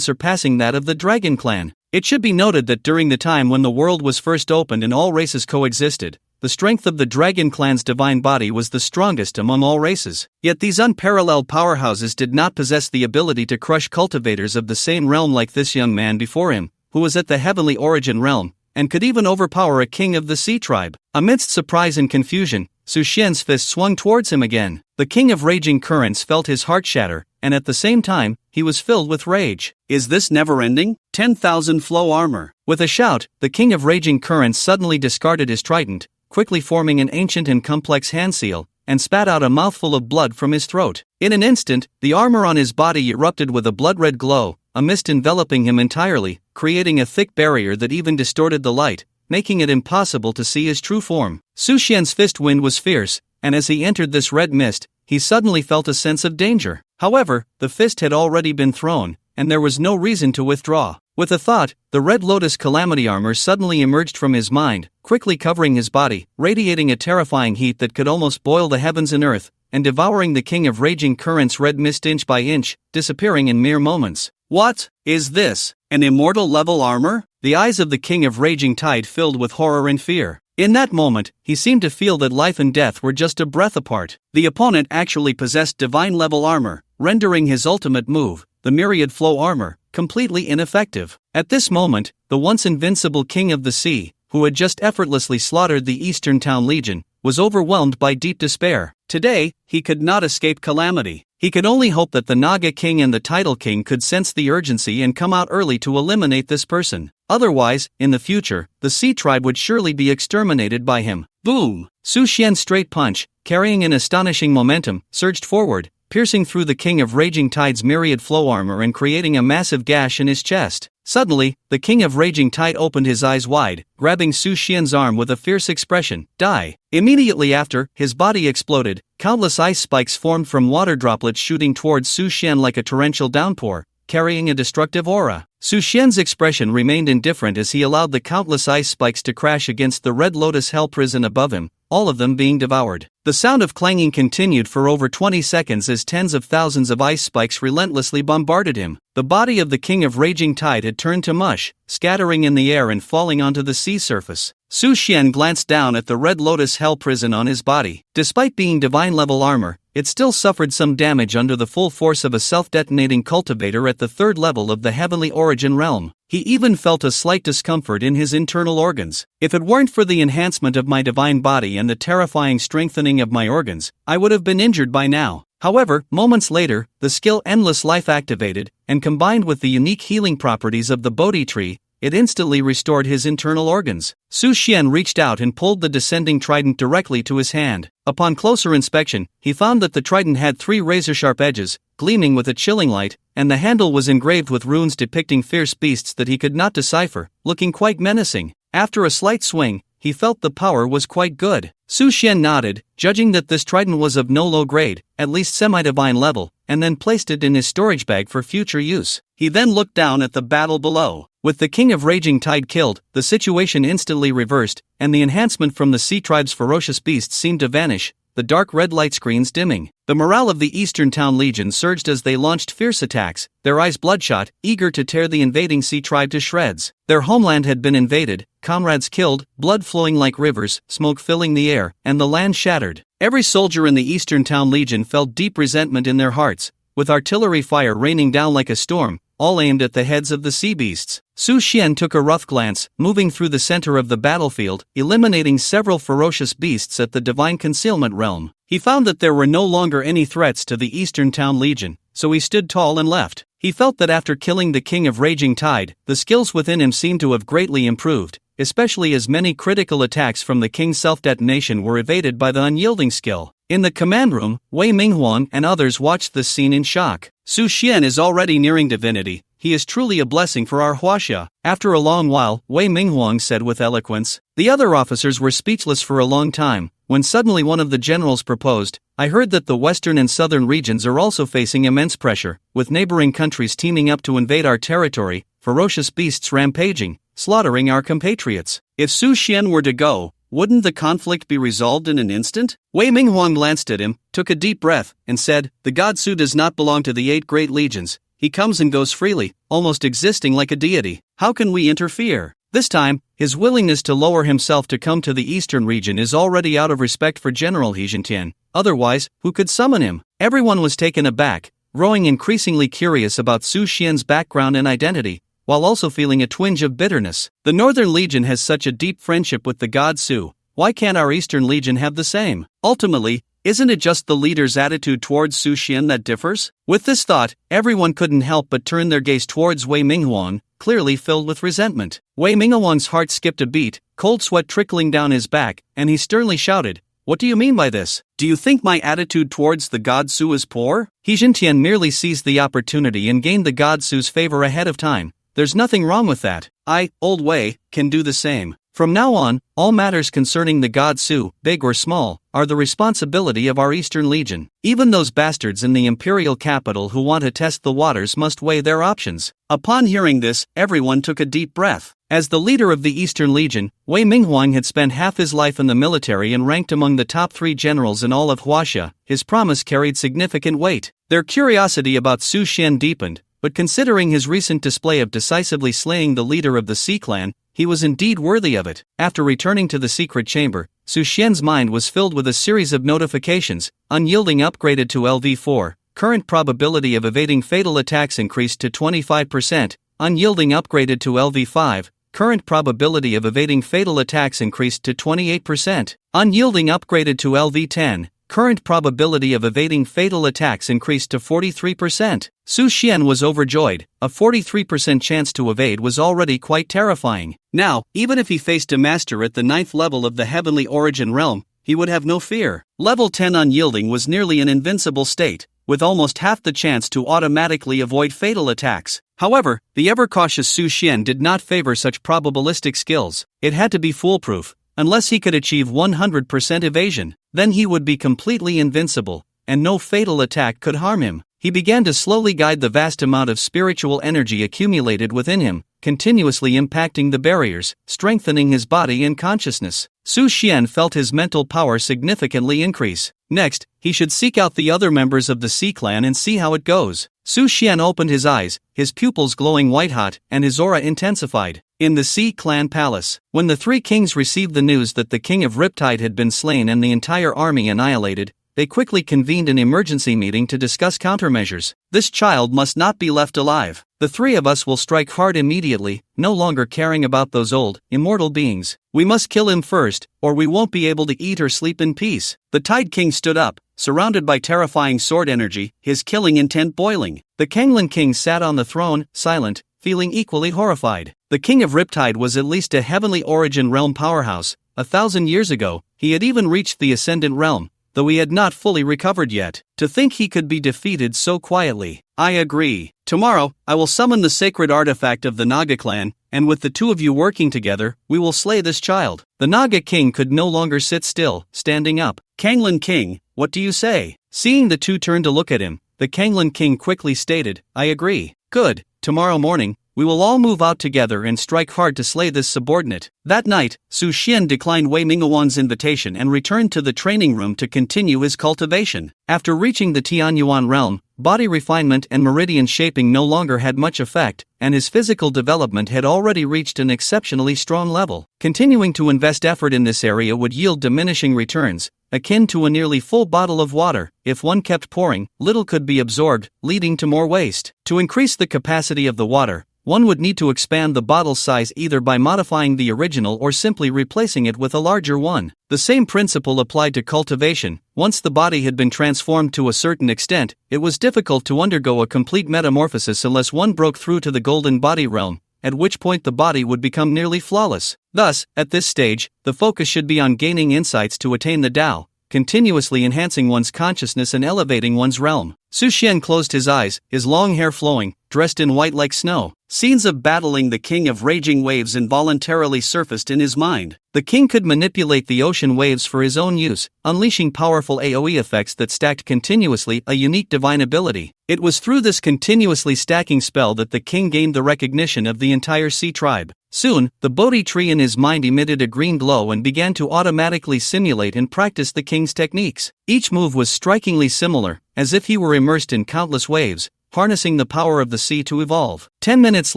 surpassing that of the Dragon Clan. It should be noted that during the time when the world was first opened and all races coexisted, the strength of the Dragon Clan's divine body was the strongest among all races. Yet these unparalleled powerhouses did not possess the ability to crush cultivators of the same realm like this young man before him, who was at the heavenly origin realm, and could even overpower a king of the Sea Tribe. Amidst surprise and confusion, Su Xian's fist swung towards him again. The king of raging currents felt his heart shatter, and at the same time, he was filled with rage. Is this never-ending? 10,000 flow armor. With a shout, the king of raging currents suddenly discarded his trident, quickly forming an ancient and complex hand seal, and spat out a mouthful of blood from his throat. In an instant, the armor on his body erupted with a blood-red glow, a mist enveloping him entirely, creating a thick barrier that even distorted the light, making it impossible to see his true form. Su Xian's fist wind was fierce, and as he entered this red mist, he suddenly felt a sense of danger. However, the fist had already been thrown, and there was no reason to withdraw. With a thought, the Red Lotus Calamity armor suddenly emerged from his mind, quickly covering his body, radiating a terrifying heat that could almost boil the heavens and earth, and devouring the king of raging currents' red mist inch by inch, disappearing in mere moments. What is this? An immortal level armor? The eyes of the king of raging tide filled with horror and fear. In that moment, he seemed to feel that life and death were just a breath apart. The opponent actually possessed divine level armor, rendering his ultimate move, the myriad flow armor, completely ineffective. At this moment, the once invincible king of the sea, who had just effortlessly slaughtered the Eastern Town Legion, was overwhelmed by deep despair. Today, he could not escape calamity. He could only hope that the Naga King and the Title King could sense the urgency and come out early to eliminate this person. Otherwise, in the future, the Sea Tribe would surely be exterminated by him. Boom! Su Xian's straight punch, carrying an astonishing momentum, surged forward, piercing through the King of Raging Tide's myriad flow armor and creating a massive gash in his chest. Suddenly, the King of Raging Tide opened his eyes wide, grabbing Su Xian's arm with a fierce expression. Die! Immediately after, his body exploded. Countless ice spikes formed from water droplets shooting towards Su Xian like a torrential downpour, carrying a destructive aura. Su Xian's expression remained indifferent as he allowed the countless ice spikes to crash against the Red Lotus Hell prison above him, all of them being devoured. The sound of clanging continued for over 20 seconds as tens of thousands of ice spikes relentlessly bombarded him. The body of the King of Raging Tide had turned to mush, scattering in the air and falling onto the sea surface. Su Xian glanced down at the Red Lotus Hell prison on his body. Despite being divine-level armor, it still suffered some damage under the full force of a self-detonating cultivator at the third level of the Heavenly Origin realm. He even felt a slight discomfort in his internal organs. If it weren't for the enhancement of my divine body and the terrifying strengthening of my organs, I would have been injured by now. However, moments later, the skill Endless Life activated, and combined with the unique healing properties of the bodhi tree, it instantly restored his internal organs. Su Xian reached out and pulled the descending trident directly to his hand. Upon closer inspection, he found that the trident had 3 razor-sharp edges, gleaming with a chilling light, and the handle was engraved with runes depicting fierce beasts that he could not decipher, looking quite menacing. After a slight swing, he felt the power was quite good. Su Xian nodded, judging that this trident was of no low grade, at least semi-divine level, and then placed it in his storage bag for future use. He then looked down at the battle below. With the King of Raging Tide killed, the situation instantly reversed, and the enhancement from the Sea Tribe's ferocious beasts seemed to vanish, the dark red light screens dimming. The morale of the Eastern Town Legion surged as they launched fierce attacks, their eyes bloodshot, eager to tear the invading Sea Tribe to shreds. Their homeland had been invaded, comrades killed, blood flowing like rivers, smoke filling the air, and the land shattered. Every soldier in the Eastern Town Legion felt deep resentment in their hearts, with artillery fire raining down like a storm, all aimed at the heads of the sea beasts. Su Xian took a rough glance, moving through the center of the battlefield, eliminating several ferocious beasts at the Divine Concealment realm. He found that there were no longer any threats to the Eastern Town Legion, so he stood tall and left. He felt that after killing the King of Raging Tide, the skills within him seemed to have greatly improved, especially as many critical attacks from the King's self-detonation were evaded by the unyielding skill. In the command room, Wei Minghuang and others watched this scene in shock. Su Xian is already nearing divinity. He is truly a blessing for our Huaxia. After a long while, Wei Minghuang said with eloquence. The other officers were speechless for a long time, when suddenly one of the generals proposed, I heard that the western and southern regions are also facing immense pressure, with neighboring countries teaming up to invade our territory, ferocious beasts rampaging, slaughtering our compatriots. If Su Xian were to go, wouldn't the conflict be resolved in an instant? Wei Minghuang glanced at him, took a deep breath, and said, The God Su does not belong to the 8 great legions. He comes and goes freely, almost existing like a deity. How can we interfere? This time, his willingness to lower himself to come to the eastern region is already out of respect for General He Jintian. Otherwise, who could summon him? Everyone was taken aback, growing increasingly curious about Su Xian's background and identity, while also feeling a twinge of bitterness. The Northern Legion has such a deep friendship with the God Su. Why can't our Eastern Legion have the same? Ultimately, isn't it just the leader's attitude towards Su Xian that differs? With this thought, everyone couldn't help but turn their gaze towards Wei Minghuang, clearly filled with resentment. Wei Minghuang's heart skipped a beat, cold sweat trickling down his back, and he sternly shouted, What do you mean by this? Do you think my attitude towards the God Su is poor? He Jintian merely seized the opportunity and gained the God Su's favor ahead of time. There's nothing wrong with that. I, Old Wei, can do the same. From now on, all matters concerning the God Su, big or small, are the responsibility of our Eastern Legion. Even those bastards in the imperial capital who want to test the waters must weigh their options. Upon hearing this, everyone took a deep breath. As the leader of the Eastern Legion, Wei Minghuang had spent half his life in the military and ranked among the top 3 generals in all of Huaxia. His promise carried significant weight. Their curiosity about Su Xian deepened, but considering his recent display of decisively slaying the leader of the Sea Clan, he was indeed worthy of it. After returning to the secret chamber, Su Xian's mind was filled with a series of notifications. Unyielding upgraded to LV4, current probability of evading fatal attacks increased to 25%, unyielding upgraded to LV5, current probability of evading fatal attacks increased to 28%. Unyielding upgraded to LV10, current probability of evading fatal attacks increased to 43%. Su Xian was overjoyed. A 43% chance to evade was already quite terrifying. Now, even if he faced a master at the 9th level of the Heavenly Origin Realm, he would have no fear. Level 10 Unyielding was nearly an invincible state, with almost half the chance to automatically avoid fatal attacks. However, the ever-cautious Su Xian did not favor such probabilistic skills. It had to be foolproof. Unless he could achieve 100% evasion, then he would be completely invincible, and no fatal attack could harm him. He began to slowly guide the vast amount of spiritual energy accumulated within him, continuously impacting the barriers, strengthening his body and consciousness. Su Xian felt his mental power significantly increase. Next, he should seek out the other members of the Sea Clan and see how it goes. Su Xian opened his eyes, his pupils glowing white-hot, and his aura intensified. In the Sea Clan Palace, when the three kings received the news that the king of Riptide had been slain and the entire army annihilated, they quickly convened an emergency meeting to discuss countermeasures. This child must not be left alive. The three of us will strike hard immediately, no longer caring about those old, immortal beings. We must kill him first, or we won't be able to eat or sleep in peace. The Tide King stood up, surrounded by terrifying sword energy, his killing intent boiling. The Kanglan King sat on the throne, silent, feeling equally horrified. The king of Riptide was at least a Heavenly Origin Realm powerhouse. 1,000 years ago, he had even reached the Ascendant Realm, though he had not fully recovered yet. To think he could be defeated so quietly. I agree. Tomorrow, I will summon the sacred artifact of the Naga clan, and with the two of you working together, we will slay this child. The Naga king could no longer sit still, standing up. Kanglan King, what do you say? Seeing the two turn to look at him, the Kanglan King quickly stated, I agree. Good. Tomorrow morning, we will all move out together and strike hard to slay this subordinate. That night, Su Xian declined Wei Mingguan's invitation and returned to the training room to continue his cultivation. After reaching the Tianyuan realm, body refinement and meridian shaping no longer had much effect, and his physical development had already reached an exceptionally strong level. Continuing to invest effort in this area would yield diminishing returns, akin to a nearly full bottle of water. If one kept pouring, little could be absorbed, leading to more waste. To increase the capacity of the water, one would need to expand the bottle's size either by modifying the original or simply replacing it with a larger one. The same principle applied to cultivation. Once the body had been transformed to a certain extent, it was difficult to undergo a complete metamorphosis unless one broke through to the golden body realm, at which point the body would become nearly flawless. Thus, at this stage, the focus should be on gaining insights to attain the Tao, continuously enhancing one's consciousness and elevating one's realm. Su Xian closed his eyes, his long hair flowing, dressed in white like snow. Scenes of battling the king of raging waves involuntarily surfaced in his mind. The king could manipulate the ocean waves for his own use, unleashing powerful AoE effects that stacked continuously, a unique divine ability. It was through this continuously stacking spell that the king gained the recognition of the entire sea tribe. Soon, the bodhi tree in his mind emitted a green glow and began to automatically simulate and practice the king's techniques. Each move was strikingly similar, as if he were immersed in countless waves, harnessing the power of the sea to evolve. 10 minutes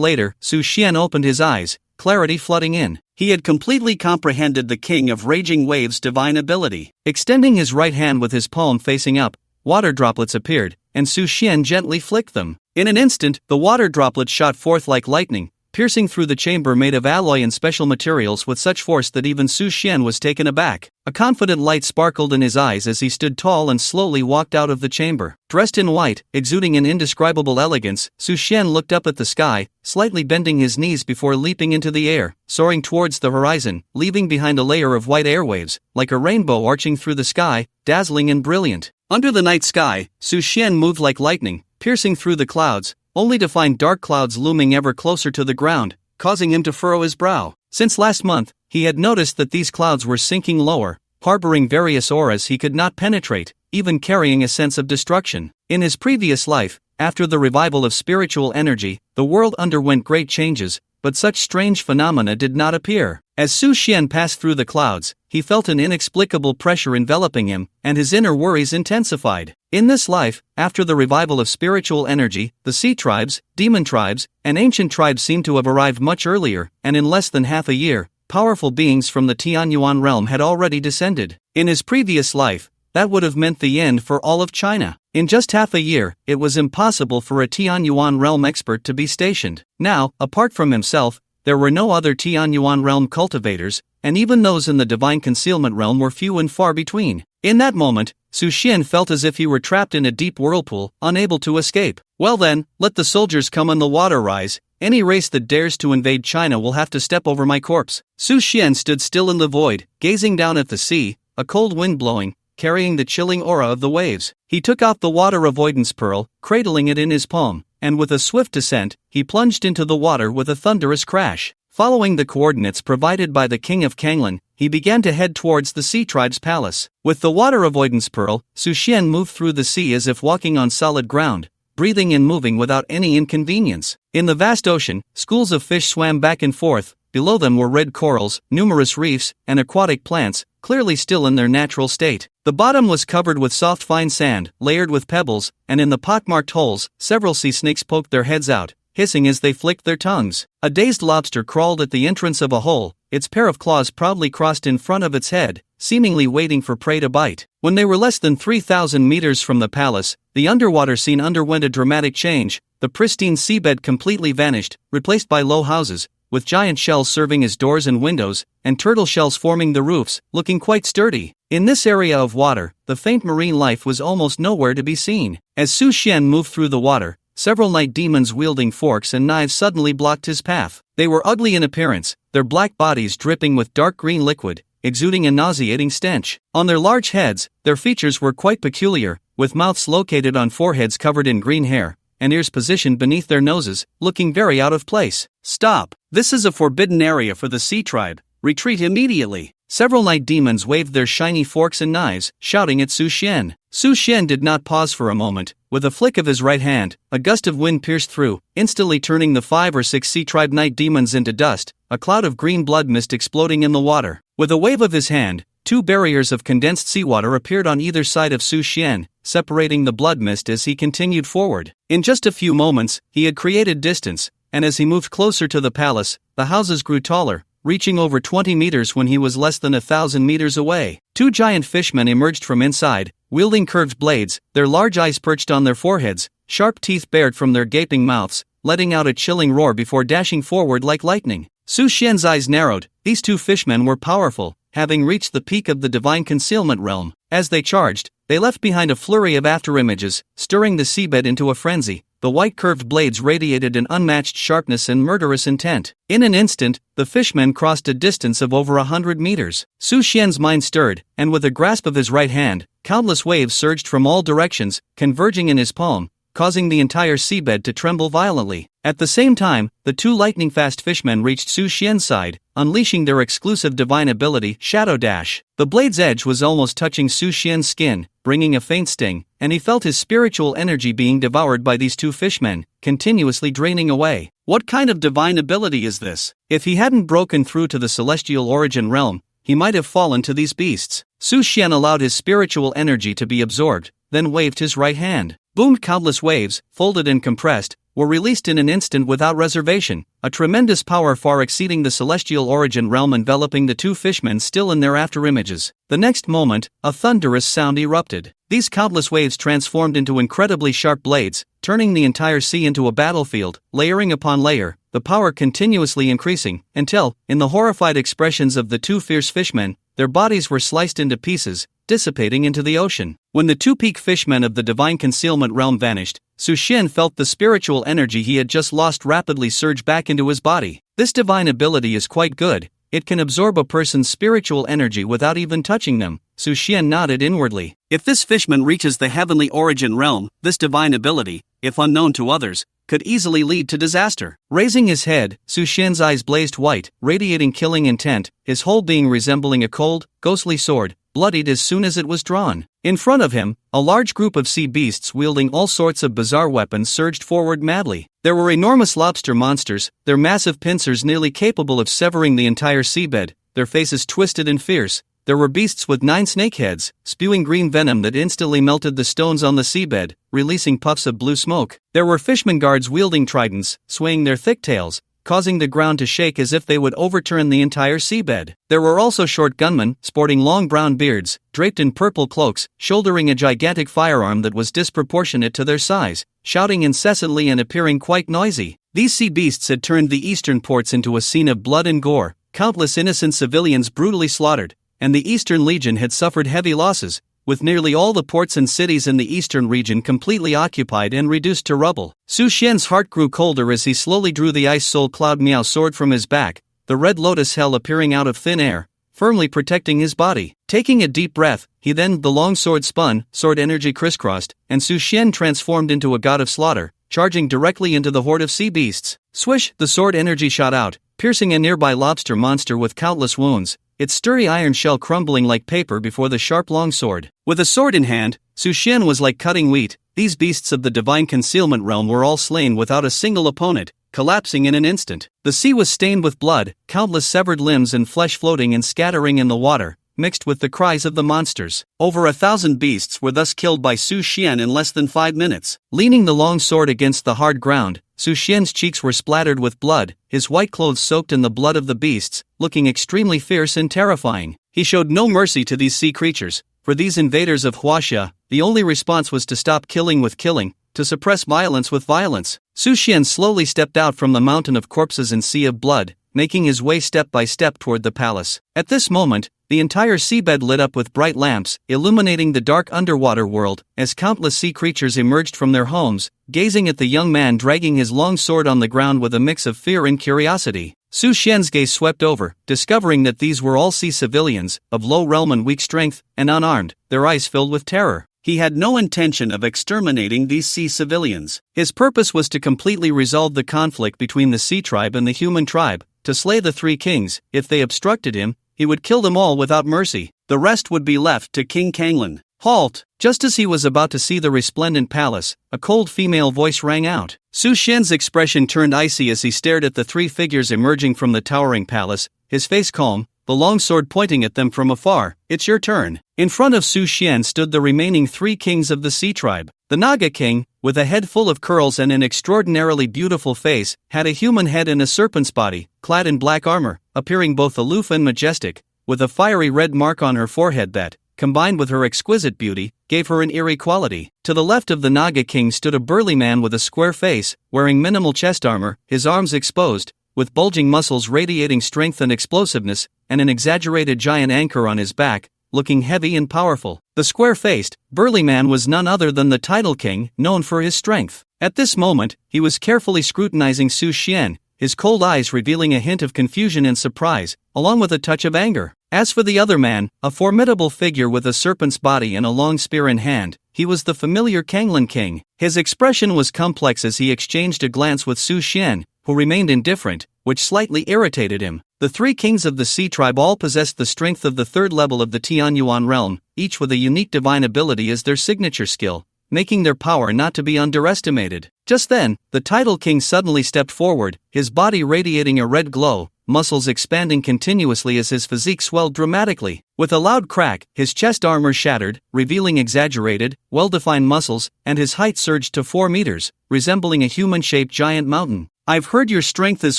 later, Su Xian opened his eyes, clarity flooding in. He had completely comprehended the king of raging waves' divine ability. Extending his right hand with his palm facing up, water droplets appeared, and Su Xian gently flicked them. In an instant, the water droplets shot forth like lightning, piercing through the chamber made of alloy and special materials with such force that even Su Xian was taken aback. A confident light sparkled in his eyes as he stood tall and slowly walked out of the chamber. Dressed in white, exuding an indescribable elegance, Su Xian looked up at the sky, slightly bending his knees before leaping into the air, soaring towards the horizon, leaving behind a layer of white airwaves, like a rainbow arching through the sky, dazzling and brilliant. Under the night sky, Su Xian moved like lightning, piercing through the clouds, only to find dark clouds looming ever closer to the ground, causing him to furrow his brow. Since last month, he had noticed that these clouds were sinking lower, harboring various auras he could not penetrate, even carrying a sense of destruction. In his previous life, after the revival of spiritual energy, the world underwent great changes, but such strange phenomena did not appear. As Su Xian passed through the clouds, he felt an inexplicable pressure enveloping him, and his inner worries intensified. In this life, after the revival of spiritual energy, the sea tribes, demon tribes, and ancient tribes seemed to have arrived much earlier, and in less than half a year, powerful beings from the Tianyuan realm had already descended. In his previous life, that would have meant the end for all of China. In just half a year, it was impossible for a Tianyuan realm expert to be stationed. Now, apart from himself, there were no other Tianyuan realm cultivators, and even those in the divine concealment realm were few and far between. In that moment, Su Xian felt as if he were trapped in a deep whirlpool, unable to escape. Well then, let the soldiers come and the water rise. Any race that dares to invade China will have to step over my corpse. Su Xian stood still in the void, gazing down at the sea, a cold wind blowing, carrying the chilling aura of the waves. He took out the water avoidance pearl, cradling it in his palm, and with a swift descent, he plunged into the water with a thunderous crash. Following the coordinates provided by the king of Kanglan, he began to head towards the sea tribe's palace. With the water avoidance pearl, Su Xian moved through the sea as if walking on solid ground, breathing and moving without any inconvenience. In the vast ocean, schools of fish swam back and forth. Below them were red corals, numerous reefs, and aquatic plants, clearly still in their natural state. The bottom was covered with soft fine sand, layered with pebbles, and in the pockmarked holes, several sea snakes poked their heads out, hissing as they flicked their tongues. A dazed lobster crawled at the entrance of a hole, its pair of claws proudly crossed in front of its head, seemingly waiting for prey to bite. When they were less than 3,000 meters from the palace, the underwater scene underwent a dramatic change. The pristine seabed completely vanished, replaced by low houses, with giant shells serving as doors and windows, and turtle shells forming the roofs, looking quite sturdy. In this area of water, the faint marine life was almost nowhere to be seen. As Su Xian moved through the water, several night demons wielding forks and knives suddenly blocked his path. They were ugly in appearance, their black bodies dripping with dark green liquid, exuding a nauseating stench. On their large heads, their features were quite peculiar, with mouths located on foreheads covered in green hair, and ears positioned beneath their noses, looking very out of place. Stop! This is a forbidden area for the sea tribe. Retreat immediately! Several night demons waved their shiny forks and knives, shouting at Su Xian. Su Xian did not pause for a moment. With a flick of his right hand, a gust of wind pierced through, instantly turning the 5 or 6 sea tribe night demons into dust, a cloud of green blood mist exploding in the water. With a wave of his hand, 2 barriers of condensed seawater appeared on either side of Su Xian, separating the blood mist as he continued forward. In just a few moments, he had created distance, and as he moved closer to the palace, the houses grew taller, reaching over 20 meters when he was less than 1,000 meters away. 2 giant fishmen emerged from inside, wielding curved blades, their large eyes perched on their foreheads, sharp teeth bared from their gaping mouths, letting out a chilling roar before dashing forward like lightning. Su Xian's eyes narrowed. These 2 fishmen were powerful, having reached the peak of the divine concealment realm. As they charged, they left behind a flurry of afterimages, stirring the seabed into a frenzy. The white curved blades radiated an unmatched sharpness and murderous intent. In an instant, the fishmen crossed a distance of over 100 meters. Su Xian's mind stirred, and with a grasp of his right hand, countless waves surged from all directions, converging in his palm, causing the entire seabed to tremble violently. At the same time, the 2 lightning-fast fishmen reached Su Xian's side, unleashing their exclusive divine ability, Shadow Dash. The blade's edge was almost touching Su Xian's skin, bringing a faint sting, and he felt his spiritual energy being devoured by these 2 fishmen, continuously draining away. What kind of divine ability is this? If he hadn't broken through to the celestial origin realm, he might have fallen to these beasts. Su Xian allowed his spiritual energy to be absorbed, then waved his right hand. Boomed countless waves, folded and compressed, were released in an instant without reservation, a tremendous power far exceeding the celestial origin realm enveloping the 2 fishmen still in their afterimages. The next moment, a thunderous sound erupted. These countless waves transformed into incredibly sharp blades, turning the entire sea into a battlefield, layering upon layer, the power continuously increasing, until, in the horrified expressions of the 2 fierce fishmen, their bodies were sliced into pieces, dissipating into the ocean. When the 2 peak fishmen of the divine concealment realm vanished, Su Xian felt the spiritual energy he had just lost rapidly surge back into his body. This divine ability is quite good. It can absorb a person's spiritual energy without even touching them. Su Xian nodded inwardly. If this fishman reaches the heavenly origin realm, this divine ability, if unknown to others, could easily lead to disaster. Raising his head, Su Xian's eyes blazed white, radiating killing intent, his whole being resembling a cold, ghostly sword, bloodied as soon as it was drawn. In front of him, a large group of sea beasts wielding all sorts of bizarre weapons surged forward madly. There were enormous lobster monsters, their massive pincers nearly capable of severing the entire seabed, their faces twisted and fierce. There were beasts with 9 snake heads, spewing green venom that instantly melted the stones on the seabed, releasing puffs of blue smoke. There were fishmen guards wielding tridents, swaying their thick tails, causing the ground to shake as if they would overturn the entire seabed. There were also short gunmen, sporting long brown beards, draped in purple cloaks, shouldering a gigantic firearm that was disproportionate to their size, shouting incessantly and appearing quite noisy. These sea beasts had turned the eastern ports into a scene of blood and gore, countless innocent civilians brutally slaughtered, and the Eastern Legion had suffered heavy losses, with nearly all the ports and cities in the eastern region completely occupied and reduced to rubble. Su Xian's heart grew colder as he slowly drew the Ice Soul Cloud Miao sword from his back, the red lotus hell appearing out of thin air, firmly protecting his body. Taking a deep breath, the long sword spun, sword energy crisscrossed, and Su Xian transformed into a god of slaughter, charging directly into the horde of sea beasts. Swish, the sword energy shot out, piercing a nearby lobster monster with countless wounds, its sturdy iron shell crumbling like paper before the sharp long sword. With a sword in hand, Su Xian was like cutting wheat. These beasts of the divine concealment realm were all slain without a single opponent, collapsing in an instant. The sea was stained with blood, countless severed limbs and flesh floating and scattering in the water, mixed with the cries of the monsters. Over 1,000 beasts were thus killed by Su Xian in less than 5 minutes. Leaning the long sword against the hard ground, Su Xian's cheeks were splattered with blood, his white clothes soaked in the blood of the beasts, looking extremely fierce and terrifying. He showed no mercy to these sea creatures. For these invaders of Huaxia, the only response was to stop killing with killing, to suppress violence with violence. Su Xian slowly stepped out from the mountain of corpses and sea of blood, making his way step by step toward the palace. At this moment, the entire seabed lit up with bright lamps, illuminating the dark underwater world, as countless sea creatures emerged from their homes, gazing at the young man dragging his long sword on the ground with a mix of fear and curiosity. Su Xian's gaze swept over, discovering that these were all sea civilians, of low realm and weak strength, and unarmed, their eyes filled with terror. He had no intention of exterminating these sea civilians. His purpose was to completely resolve the conflict between the sea tribe and the human tribe, to slay the 3 kings. If they obstructed him, he would kill them all without mercy. The rest would be left to King Kanglan. Halt! Just as he was about to see the resplendent palace, a cold female voice rang out. Su Xian's expression turned icy as he stared at the 3 figures emerging from the towering palace, his face calm, the long sword pointing at them from afar. It's your turn. In front of Su Xian stood the remaining 3 kings of the sea tribe. The Naga king, with a head full of curls and an extraordinarily beautiful face, had a human head and a serpent's body, clad in black armor, appearing both aloof and majestic, with a fiery red mark on her forehead that, combined with her exquisite beauty, gave her an eerie quality. To the left of the Naga king stood a burly man with a square face, wearing minimal chest armor, his arms exposed, with bulging muscles radiating strength and explosiveness, and an exaggerated giant anchor on his back, looking heavy and powerful. The square-faced, burly man was none other than the title king, known for his strength. At this moment, he was carefully scrutinizing Su Xian, his cold eyes revealing a hint of confusion and surprise, along with a touch of anger. As for the other man, a formidable figure with a serpent's body and a long spear in hand, he was the familiar Kanglan king. His expression was complex as he exchanged a glance with Su Xian, who remained indifferent, which slightly irritated him. The 3 kings of the sea tribe all possessed the strength of the 3rd level of the Tianyuan realm, each with a unique divine ability as their signature skill, making their power not to be underestimated. Just then, the title king suddenly stepped forward, his body radiating a red glow, muscles expanding continuously as his physique swelled dramatically. With a loud crack, his chest armor shattered, revealing exaggerated, well-defined muscles, and his height surged to 4 meters, resembling a human-shaped giant mountain. I've heard your strength is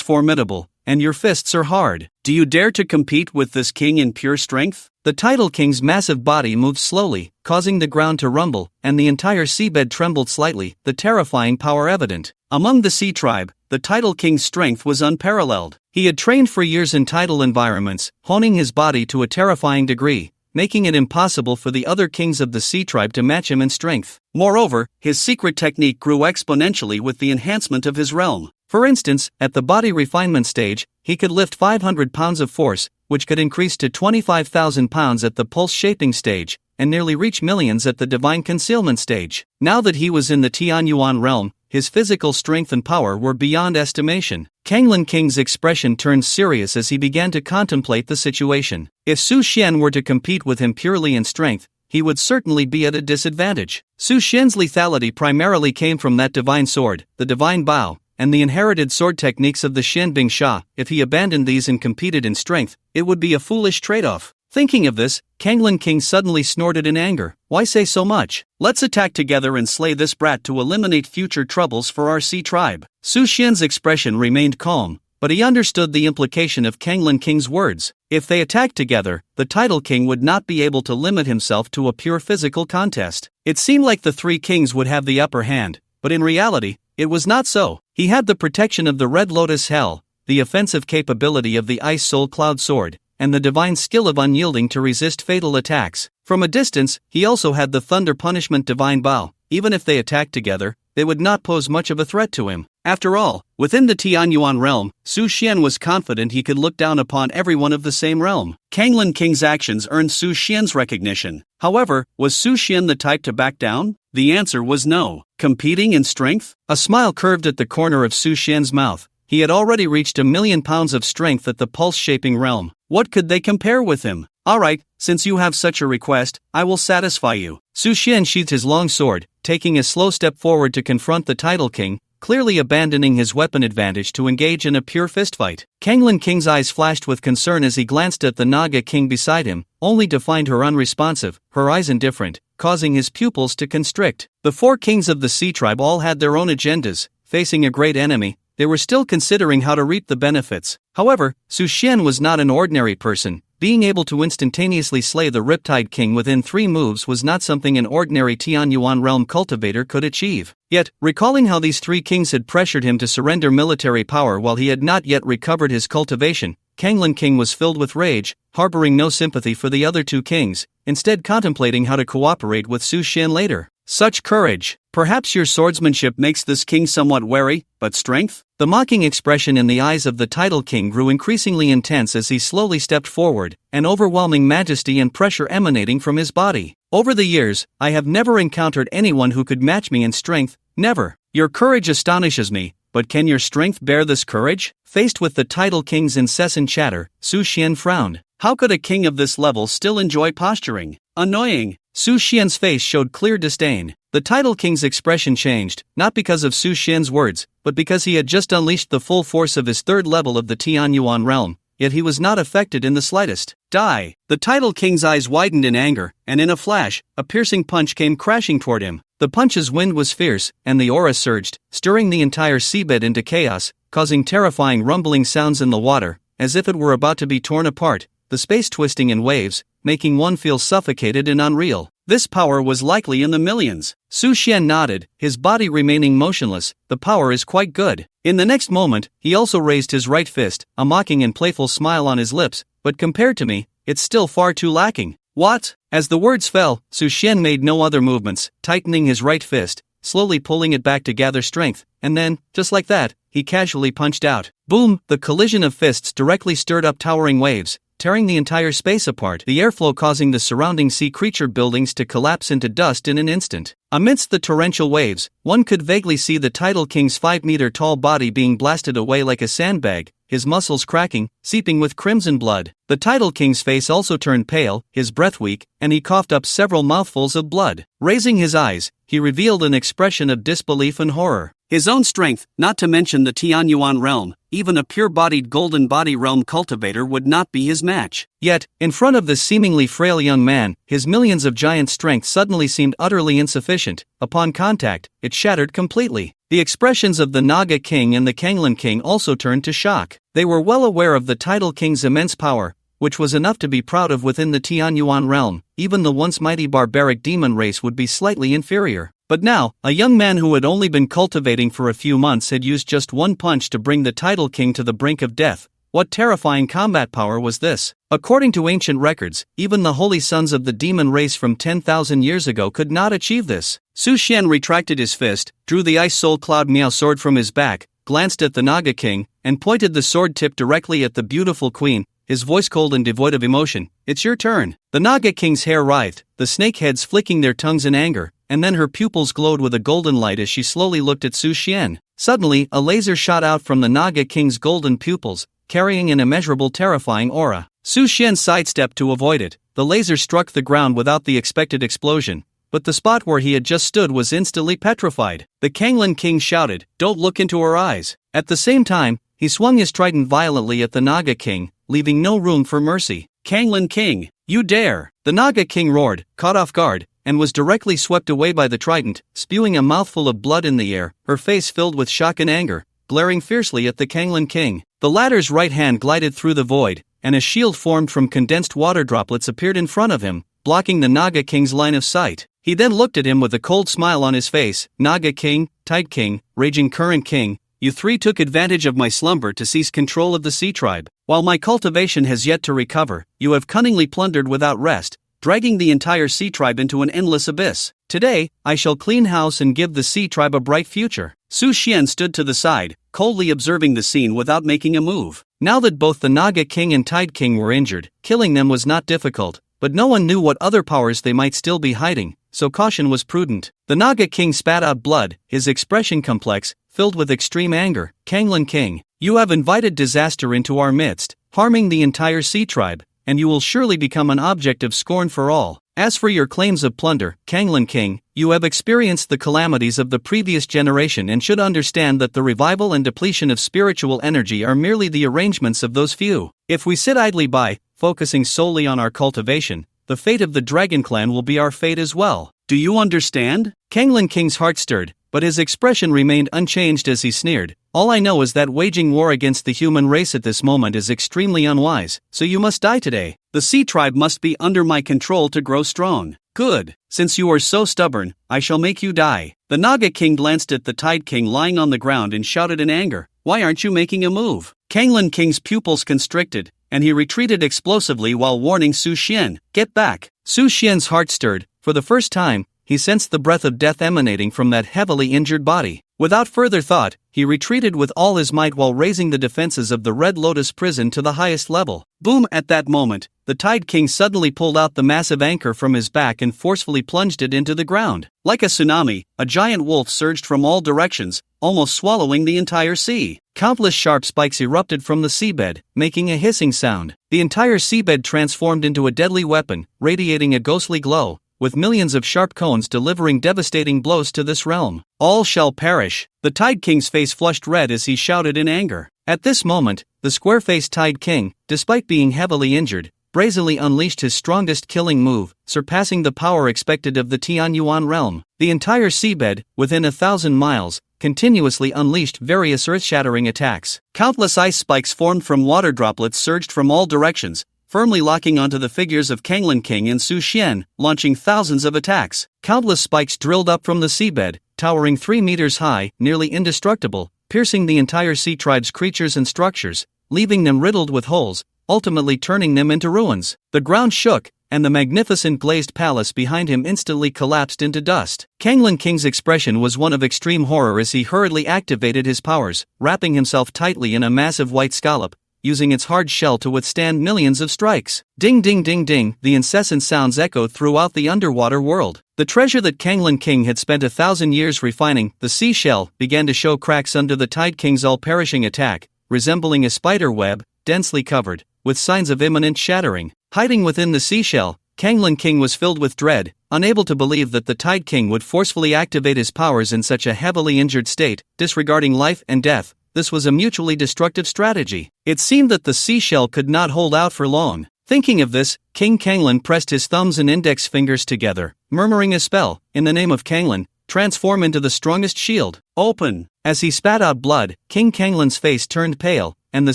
formidable, and your fists are hard. Do you dare to compete with this king in pure strength? The title king's massive body moved slowly, causing the ground to rumble, and the entire seabed trembled slightly, the terrifying power evident. Among the sea tribe, the title king's strength was unparalleled. He had trained for years in tidal environments, honing his body to a terrifying degree, making it impossible for the other kings of the sea tribe to match him in strength. Moreover, his secret technique grew exponentially with the enhancement of his realm. For instance, at the body refinement stage, he could lift 500 pounds of force, which could increase to 25,000 pounds at the pulse shaping stage, and nearly reach millions at the divine concealment stage. Now that he was in the Tianyuan realm, his physical strength and power were beyond estimation. Kanglan King's expression turned serious as he began to contemplate the situation. If Su Xian were to compete with him purely in strength, he would certainly be at a disadvantage. Su Xian's lethality primarily came from that divine sword, the divine bow, and the inherited sword techniques of the Shenbing Sha. If he abandoned these and competed in strength, it would be a foolish trade-off. Thinking of this, Kanglan King suddenly snorted in anger. Why say so much? Let's attack together and slay this brat to eliminate future troubles for our sea tribe. Su Xian's expression remained calm, but he understood the implication of Kanglan King's words. If they attacked together, the title king would not be able to limit himself to a pure physical contest. It seemed like the 3 kings would have the upper hand, but in reality, it was not so. He had the protection of the Red Lotus Hell, the offensive capability of the Ice Soul Cloud Sword, and the divine skill of unyielding to resist fatal attacks. From a distance, he also had the Thunder Punishment Divine Bow. Even if they attacked together, they would not pose much of a threat to him. After all, within the Tianyuan realm, Su Xian was confident he could look down upon everyone of the same realm. Kanglan King's actions earned Su Xian's recognition. However, was Su Xian the type to back down? The answer was no. Competing in strength? A smile curved at the corner of Su Xian's mouth. He had already reached 1,000,000 pounds of strength at the pulse-shaping realm. What could they compare with him? Alright, since you have such a request, I will satisfy you. Su Xian sheathed his long sword, taking a slow step forward to confront the Tidal King, clearly abandoning his weapon advantage to engage in a pure fistfight. Kanglan King's eyes flashed with concern as he glanced at the Naga King beside him, only to find her unresponsive, her eyes indifferent, causing his pupils to constrict. The 4 kings of the Sea Tribe all had their own agendas. Facing a great enemy, they were still considering how to reap the benefits. However, Su Xian was not an ordinary person. Being able to instantaneously slay the Riptide King within 3 moves was not something an ordinary Tianyuan realm cultivator could achieve. Yet, recalling how these 3 kings had pressured him to surrender military power while he had not yet recovered his cultivation, Kanglan King was filled with rage, harboring no sympathy for the other 2 kings, instead contemplating how to cooperate with Su Xian later. Such courage! Perhaps your swordsmanship makes this king somewhat wary, but strength? The mocking expression in the eyes of the Tidal King grew increasingly intense as he slowly stepped forward, an overwhelming majesty and pressure emanating from his body. Over the years, I have never encountered anyone who could match me in strength, never. Your courage astonishes me, but can your strength bear this courage? Faced with the Tidal King's incessant chatter, Su Xian frowned. How could a king of this level still enjoy posturing? Annoying! Su Xian's face showed clear disdain. The Tidal King's expression changed, not because of Su Xian's words, but because he had just unleashed the full force of his 3rd level of the Tianyuan realm, yet he was not affected in the slightest. Die! The Tidal King's eyes widened in anger, and in a flash, a piercing punch came crashing toward him. The punch's wind was fierce, and the aura surged, stirring the entire seabed into chaos, causing terrifying rumbling sounds in the water, as if it were about to be torn apart, the space twisting in waves, making one feel suffocated and unreal. This power was likely in the millions. Su Xian nodded, his body remaining motionless. The power is quite good. In the next moment, he also raised his right fist, a mocking and playful smile on his lips, but compared to me, it's still far too lacking. What? As the words fell, Su Xian made no other movements, tightening his right fist, slowly pulling it back to gather strength, and then, just like that, he casually punched out. Boom! The collision of fists directly stirred up towering waves, tearing the entire space apart, the airflow causing the surrounding sea creature buildings to collapse into dust in an instant. Amidst the torrential waves, one could vaguely see the Tidal King's 5-meter-tall body being blasted away like a sandbag, his muscles cracking, seeping with crimson blood. The Tidal King's face also turned pale, his breath weak, and he coughed up several mouthfuls of blood. Raising his eyes, he revealed an expression of disbelief and horror. His own strength, not to mention the Tianyuan realm, even a pure-bodied golden body realm cultivator would not be his match. Yet, in front of this seemingly frail young man, his millions of giant strength suddenly seemed utterly insufficient. Upon contact, it shattered completely. The expressions of the Naga King and the Kanglan King also turned to shock. They were well aware of the Tidal King's immense power, which was enough to be proud of within the Tianyuan realm. Even the once mighty barbaric demon race would be slightly inferior. But now, a young man who had only been cultivating for a few months had used just one punch to bring the Tidal King to the brink of death. What terrifying combat power was this? According to ancient records, even the holy sons of the demon race from 10,000 years ago could not achieve this. Su Xian retracted his fist, drew the Ice Soul Cloud Miao sword from his back, glanced at the Naga King, and pointed the sword tip directly at the beautiful queen, his voice cold and devoid of emotion. It's your turn. The Naga King's hair writhed, the snake heads flicking their tongues in anger, and then her pupils glowed with a golden light as she slowly looked at Su Xian. Suddenly, a laser shot out from the Naga King's golden pupils, carrying an immeasurable terrifying aura. Su Xian sidestepped to avoid it. The laser struck the ground without the expected explosion, but the spot where he had just stood was instantly petrified. The Kanglan King shouted, "Don't look into her eyes." At the same time, he swung his trident violently at the Naga King, leaving no room for mercy. "Kanglan King, you dare!" The Naga King roared, caught off guard, and was directly swept away by the trident, spewing a mouthful of blood in the air, her face filled with shock and anger, glaring fiercely at the Kanglan King. The latter's right hand glided through the void, and a shield formed from condensed water droplets appeared in front of him, blocking the Naga King's line of sight. He then looked at him with a cold smile on his face. Naga King, Tide King, Raging Current King, you three took advantage of my slumber to seize control of the sea tribe. While my cultivation has yet to recover, you have cunningly plundered without rest, dragging the entire sea tribe into an endless abyss. Today, I shall clean house and give the sea tribe a bright future. Su Xian stood to the side, coldly observing the scene without making a move. Now that both the Naga King and Tide King were injured, killing them was not difficult, but no one knew what other powers they might still be hiding, so caution was prudent. The Naga King spat out blood, his expression complex, filled with extreme anger. Kanglin King, you have invited disaster into our midst, harming the entire sea tribe, and you will surely become an object of scorn for all. As for your claims of plunder, Kanglin King, you have experienced the calamities of the previous generation and should understand that the revival and depletion of spiritual energy are merely the arrangements of those few. If we sit idly by, focusing solely on our cultivation, the fate of the Dragon Clan will be our fate as well. Do you understand? Kanglin King's heart stirred, but his expression remained unchanged as he sneered. All I know is that waging war against the human race at this moment is extremely unwise, so you must die today. The sea tribe must be under my control to grow strong. Good. Since you are so stubborn, I shall make you die. The Naga King glanced at the Tide King lying on the ground and shouted in anger, why aren't you making a move? Kanglin King's pupils constricted, and he retreated explosively while warning Su Xian, get back. Su Xian's heart stirred. For the first time, he sensed the breath of death emanating from that heavily injured body. Without further thought, he retreated with all his might while raising the defenses of the Red Lotus prison to the highest level. Boom! At that moment, the Tide King suddenly pulled out the massive anchor from his back and forcefully plunged it into the ground. Like a tsunami, a giant wolf surged from all directions, almost swallowing the entire sea. Countless sharp spikes erupted from the seabed, making a hissing sound. The entire seabed transformed into a deadly weapon, radiating a ghostly glow, with millions of sharp cones delivering devastating blows to this realm. All shall perish. The Tide King's face flushed red as he shouted in anger. At this moment, the square-faced Tide King, despite being heavily injured, brazenly unleashed his strongest killing move, surpassing the power expected of the Tianyuan realm. The entire seabed, within 1,000 miles, continuously unleashed various earth-shattering attacks. Countless ice spikes formed from water droplets surged from all directions, firmly locking onto the figures of Kanglin King and Su Xian, launching thousands of attacks. Countless spikes drilled up from the seabed, towering 3 meters high, nearly indestructible, piercing the entire sea tribe's creatures and structures, leaving them riddled with holes, ultimately turning them into ruins. The ground shook, and the magnificent glazed palace behind him instantly collapsed into dust. Kanglin King's expression was one of extreme horror as he hurriedly activated his powers, wrapping himself tightly in a massive white scallop, using its hard shell to withstand millions of strikes. Ding ding ding ding, the incessant sounds echoed throughout the underwater world. The treasure that Kanglin King had spent 1,000 years refining, the seashell, began to show cracks under the Tide King's all-perishing attack, resembling a spider web, densely covered, with signs of imminent shattering. Hiding within the seashell, Kanglin King was filled with dread, unable to believe that the Tide King would forcefully activate his powers in such a heavily injured state, disregarding life and death. This was a mutually destructive strategy. It seemed that the seashell could not hold out for long. Thinking of this, King Kanglin pressed his thumbs and index fingers together, murmuring a spell, in the name of Kanglin, transform into the strongest shield. Open! As he spat out blood, King Kanglin's face turned pale, and the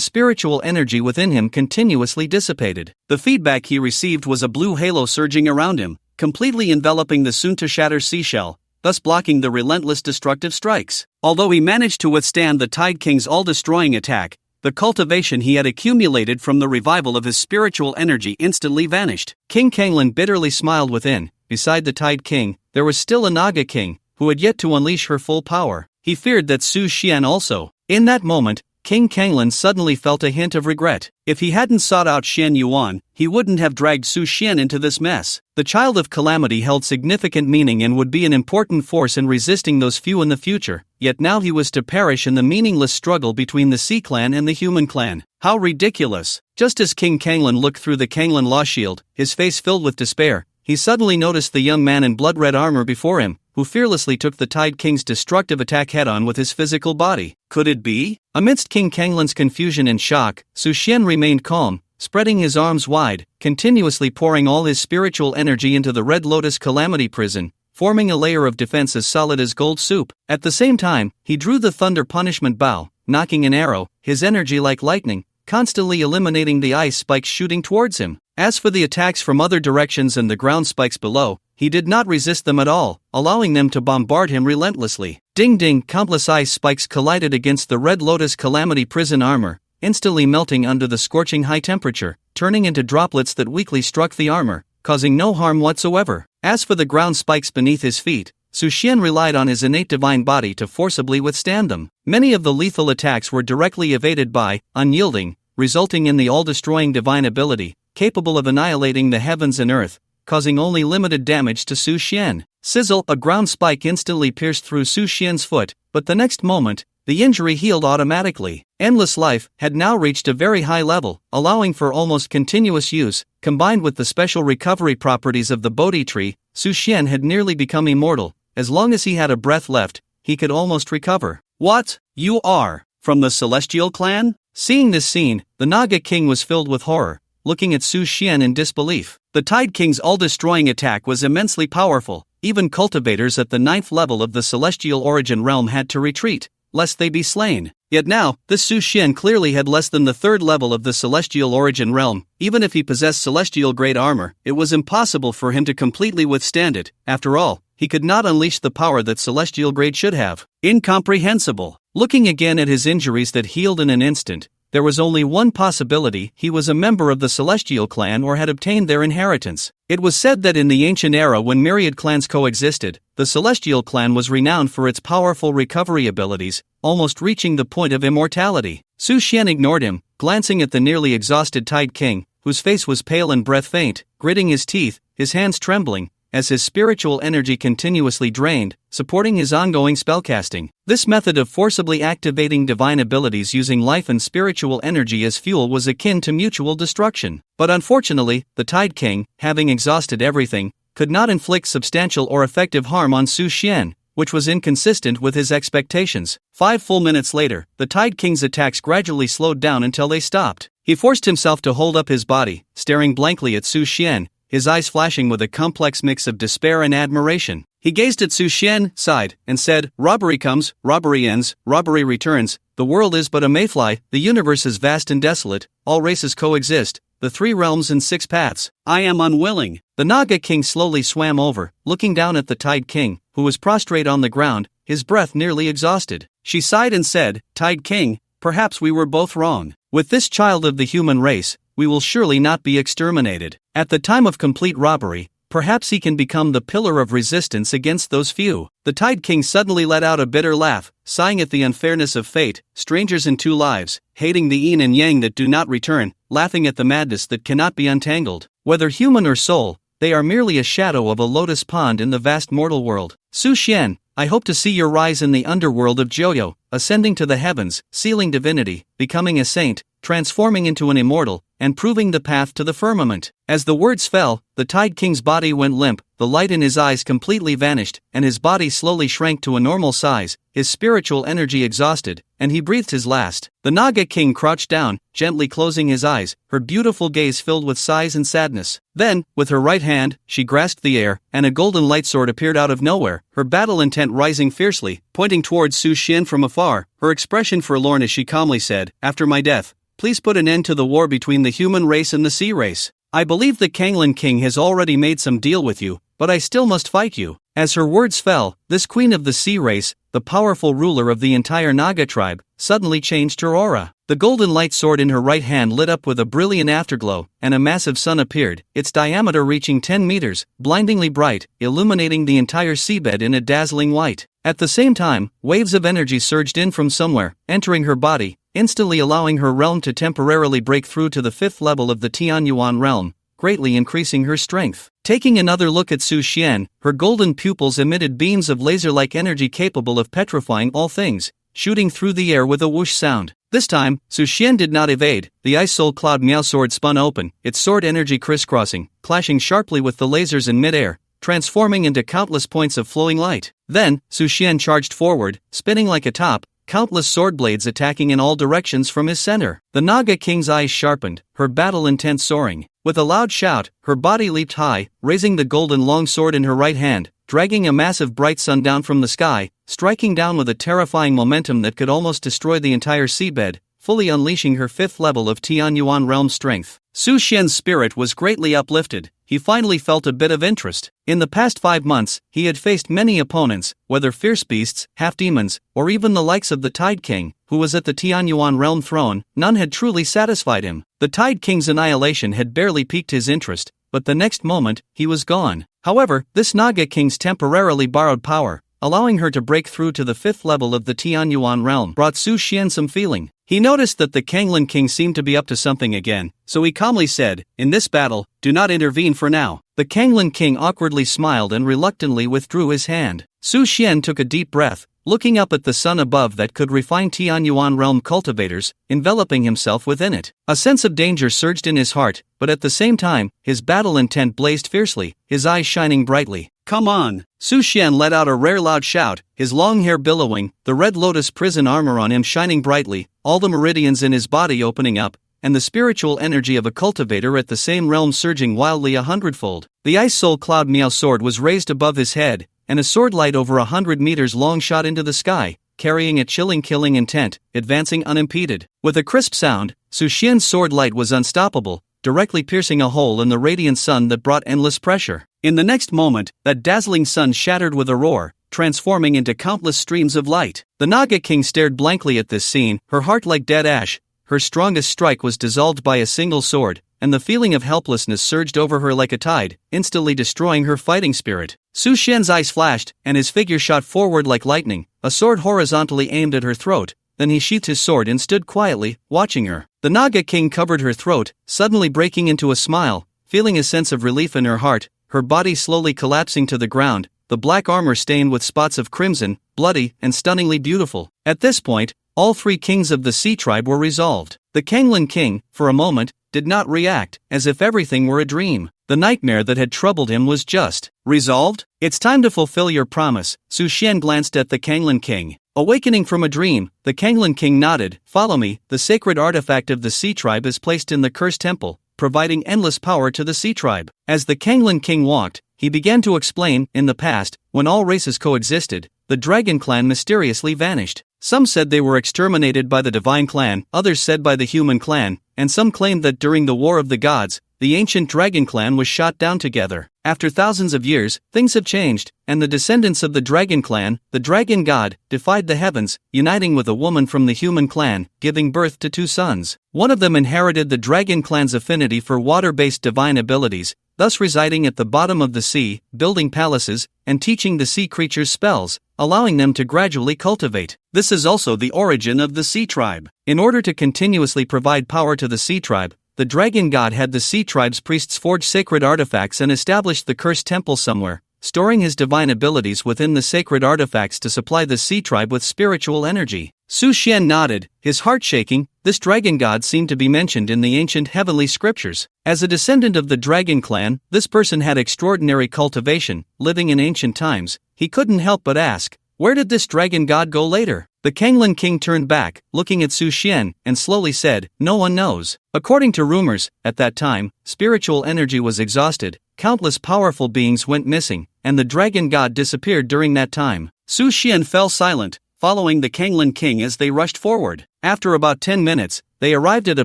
spiritual energy within him continuously dissipated. The feedback he received was a blue halo surging around him, completely enveloping the soon-to-shatter seashell, thus blocking the relentless destructive strikes. Although he managed to withstand the Tide King's all-destroying attack, the cultivation he had accumulated from the revival of his spiritual energy instantly vanished. King Kanglin bitterly smiled within. Beside the Tide King, there was still a Naga King, who had yet to unleash her full power. He feared that Su Xian also. In that moment, King Kanglin suddenly felt a hint of regret. If he hadn't sought out Shen Yuan, he wouldn't have dragged Su Xian into this mess. The Child of Calamity held significant meaning and would be an important force in resisting those few in the future, yet now he was to perish in the meaningless struggle between the Sea Clan and the Human Clan. How ridiculous! Just as King Kanglin looked through the Kanglin Law Shield, his face filled with despair, he suddenly noticed the young man in blood-red armor before him, who fearlessly took the Tide King's destructive attack head-on with his physical body. Could it be? Amidst King Kanglin's confusion and shock, Su Xian remained calm, spreading his arms wide, continuously pouring all his spiritual energy into the Red Lotus Calamity Prison, forming a layer of defense as solid as gold soup. At the same time, he drew the Thunder Punishment Bow, knocking an arrow, his energy like lightning, constantly eliminating the ice spikes shooting towards him. As for the attacks from other directions and the ground spikes below, he did not resist them at all, allowing them to bombard him relentlessly. Ding ding, countless ice spikes collided against the Red Lotus Calamity prison armor, instantly melting under the scorching high temperature, turning into droplets that weakly struck the armor, causing no harm whatsoever. As for the ground spikes beneath his feet, Su Xian relied on his innate divine body to forcibly withstand them. Many of the lethal attacks were directly evaded by unyielding, resulting in the all-destroying divine ability, capable of annihilating the heavens and earth, causing only limited damage to Su Xian. Sizzle, a ground spike instantly pierced through Su Xian's foot, but the next moment, the injury healed automatically. Endless Life had now reached a very high level, allowing for almost continuous use. Combined with the special recovery properties of the bodhi tree, Su Xian had nearly become immortal. As long as he had a breath left, he could almost recover. What? You are from the Celestial Clan? Seeing this scene, the Naga King was filled with horror, looking at Su Xian in disbelief. The Tide King's all-destroying attack was immensely powerful. Even cultivators at the 9th level of the Celestial Origin realm had to retreat, lest they be slain. Yet now, this Su Xian clearly had less than the 3rd level of the Celestial Origin realm. Even if he possessed celestial-grade armor, it was impossible for him to completely withstand it. After all, he could not unleash the power that celestial grade should have. Incomprehensible. Looking again at his injuries that healed in an instant, there was only one possibility: he was a member of the Celestial Clan or had obtained their inheritance. It was said that in the ancient era when myriad clans coexisted, the Celestial Clan was renowned for its powerful recovery abilities, almost reaching the point of immortality. Su Xian ignored him, glancing at the nearly exhausted Tide King, whose face was pale and breath faint, gritting his teeth, his hands trembling, as his spiritual energy continuously drained, supporting his ongoing spellcasting. This method of forcibly activating divine abilities using life and spiritual energy as fuel was akin to mutual destruction. But unfortunately, the Tide King, having exhausted everything, could not inflict substantial or effective harm on Su Xian, which was inconsistent with his expectations. 5 full minutes later, the Tide King's attacks gradually slowed down until they stopped. He forced himself to hold up his body, staring blankly at Su Xian, his eyes flashing with a complex mix of despair and admiration. He gazed at Su Xian, sighed, and said, "Robbery comes, robbery ends, robbery returns. The world is but a mayfly, the universe is vast and desolate, all races coexist, the 3 realms and 6 paths. I am unwilling." The Naga King slowly swam over, looking down at the Tide King, who was prostrate on the ground, his breath nearly exhausted. She sighed and said, "Tide King, perhaps we were both wrong. With this child of the human race, we will surely not be exterminated. At the time of complete robbery, perhaps he can become the pillar of resistance against those few." The Tide King suddenly let out a bitter laugh, sighing at the unfairness of fate, strangers in 2 lives, hating the yin and yang that do not return, laughing at the madness that cannot be untangled. Whether human or soul, they are merely a shadow of a lotus pond in the vast mortal world. Su Xian, I hope to see your rise in the underworld of Joyo, ascending to the heavens, sealing divinity, becoming a saint, transforming into an immortal, and proving the path to the firmament. As the words fell, the Tide King's body went limp, the light in his eyes completely vanished, and his body slowly shrank to a normal size, his spiritual energy exhausted, and he breathed his last. The Naga King crouched down, gently closing his eyes, her beautiful gaze filled with sighs and sadness. Then, with her right hand, she grasped the air, and a golden light sword appeared out of nowhere, her battle intent rising fiercely, pointing towards Su Xian from afar, her expression forlorn as she calmly said, "After my death, please put an end to the war between the human race and the sea race. I believe the Kanglan King has already made some deal with you, but I still must fight you." As her words fell, this queen of the sea race, the powerful ruler of the entire Naga tribe, suddenly changed her aura. The golden light sword in her right hand lit up with a brilliant afterglow, and a massive sun appeared, its diameter reaching 10 meters, blindingly bright, illuminating the entire seabed in a dazzling white. At the same time, waves of energy surged in from somewhere, entering her body, instantly allowing her realm to temporarily break through to the 5th level of the Tianyuan realm, greatly increasing her strength. Taking another look at Su Xian, her golden pupils emitted beams of laser-like energy capable of petrifying all things, shooting through the air with a whoosh sound. This time, Su Xian did not evade. The Ice Soul Cloud Meow sword spun open, its sword energy crisscrossing, clashing sharply with the lasers in midair, transforming into countless points of flowing light. Then, Su Xian charged forward, spinning like a top, countless sword blades attacking in all directions from his center. The Naga King's eyes sharpened, her battle intent soaring. With a loud shout, her body leaped high, raising the golden long sword in her right hand, dragging a massive bright sun down from the sky, striking down with a terrifying momentum that could almost destroy the entire seabed, fully unleashing her 5th level of Tianyuan realm strength. Su Xian's spirit was greatly uplifted. He finally felt a bit of interest. In the past 5 months, he had faced many opponents, whether fierce beasts, half-demons, or even the likes of the Tide King, who was at the Tianyuan realm throne. None had truly satisfied him. The Tide King's annihilation had barely piqued his interest, but the next moment, he was gone. However, this Naga King's temporarily borrowed power, allowing her to break through to the 5th level of the Tianyuan realm, brought Su Xian some feeling. He noticed that the Kanglan King seemed to be up to something again, so he calmly said, "In this battle, do not intervene for now." The Kanglan King awkwardly smiled and reluctantly withdrew his hand. Su Xian took a deep breath, looking up at the sun above that could refine Tianyuan realm cultivators, enveloping himself within it. A sense of danger surged in his heart, but at the same time, his battle intent blazed fiercely, his eyes shining brightly. "Come on!" Su Xian let out a rare loud shout, his long hair billowing, the red lotus prison armor on him shining brightly, all the meridians in his body opening up, and the spiritual energy of a cultivator at the same realm surging wildly 100-fold. The Ice Soul Cloud Miao sword was raised above his head, and a sword light over 100 meters long shot into the sky, carrying a chilling killing intent, advancing unimpeded. With a crisp sound, Su Xian's sword light was unstoppable, directly piercing a hole in the radiant sun that brought endless pressure. In the next moment, that dazzling sun shattered with a roar, transforming into countless streams of light. The Naga King stared blankly at this scene, her heart like dead ash. Her strongest strike was dissolved by a single sword, and the feeling of helplessness surged over her like a tide, instantly destroying her fighting spirit. Su Xian's eyes flashed, and his figure shot forward like lightning, a sword horizontally aimed at her throat. Then he sheathed his sword and stood quietly, watching her. The Naga King covered her throat, suddenly breaking into a smile, feeling a sense of relief in her heart, her body slowly collapsing to the ground, the black armor stained with spots of crimson, bloody, and stunningly beautiful. At this point, all 3 kings of the Sea Tribe were resolved. The Kanglan King, for a moment, did not react, as if everything were a dream. The nightmare that had troubled him was just resolved. "It's time to fulfill your promise." Su Xian glanced at the Kanglan King. Awakening from a dream, the Kanglan King nodded. "Follow me." The sacred artifact of the Sea Tribe is placed in the cursed temple, providing endless power to the Sea Tribe. As the Kanglan King walked, he began to explain, in the past, when all races coexisted, the Dragon Clan mysteriously vanished. Some said they were exterminated by the Divine Clan, others said by the Human Clan, and some claimed that during the War of the Gods, the ancient Dragon Clan was shot down together. After thousands of years, things have changed, and the descendants of the Dragon Clan, the Dragon God, defied the heavens, uniting with a woman from the Human Clan, giving birth to 2 sons. One of them inherited the Dragon Clan's affinity for water-based divine abilities, thus residing at the bottom of the sea, building palaces, and teaching the sea creatures spells, allowing them to gradually cultivate. This is also the origin of the Sea Tribe. In order to continuously provide power to the Sea Tribe, the Dragon God had the Sea Tribe's priests forge sacred artifacts and established the cursed temple somewhere, storing his divine abilities within the sacred artifacts to supply the Sea Tribe with spiritual energy. Su Xian nodded, his heart shaking. This Dragon God seemed to be mentioned in the ancient heavenly scriptures. As a descendant of the Dragon Clan, this person had extraordinary cultivation, living in ancient times. He couldn't help but ask, where did this Dragon God go later? The Kanglan King turned back, looking at Su Xian, and slowly said, "No one knows." According to rumors, at that time, spiritual energy was exhausted, countless powerful beings went missing, and the Dragon God disappeared during that time. Su Xian fell silent, following the Kanglan King as they rushed forward. After about 10 minutes, they arrived at a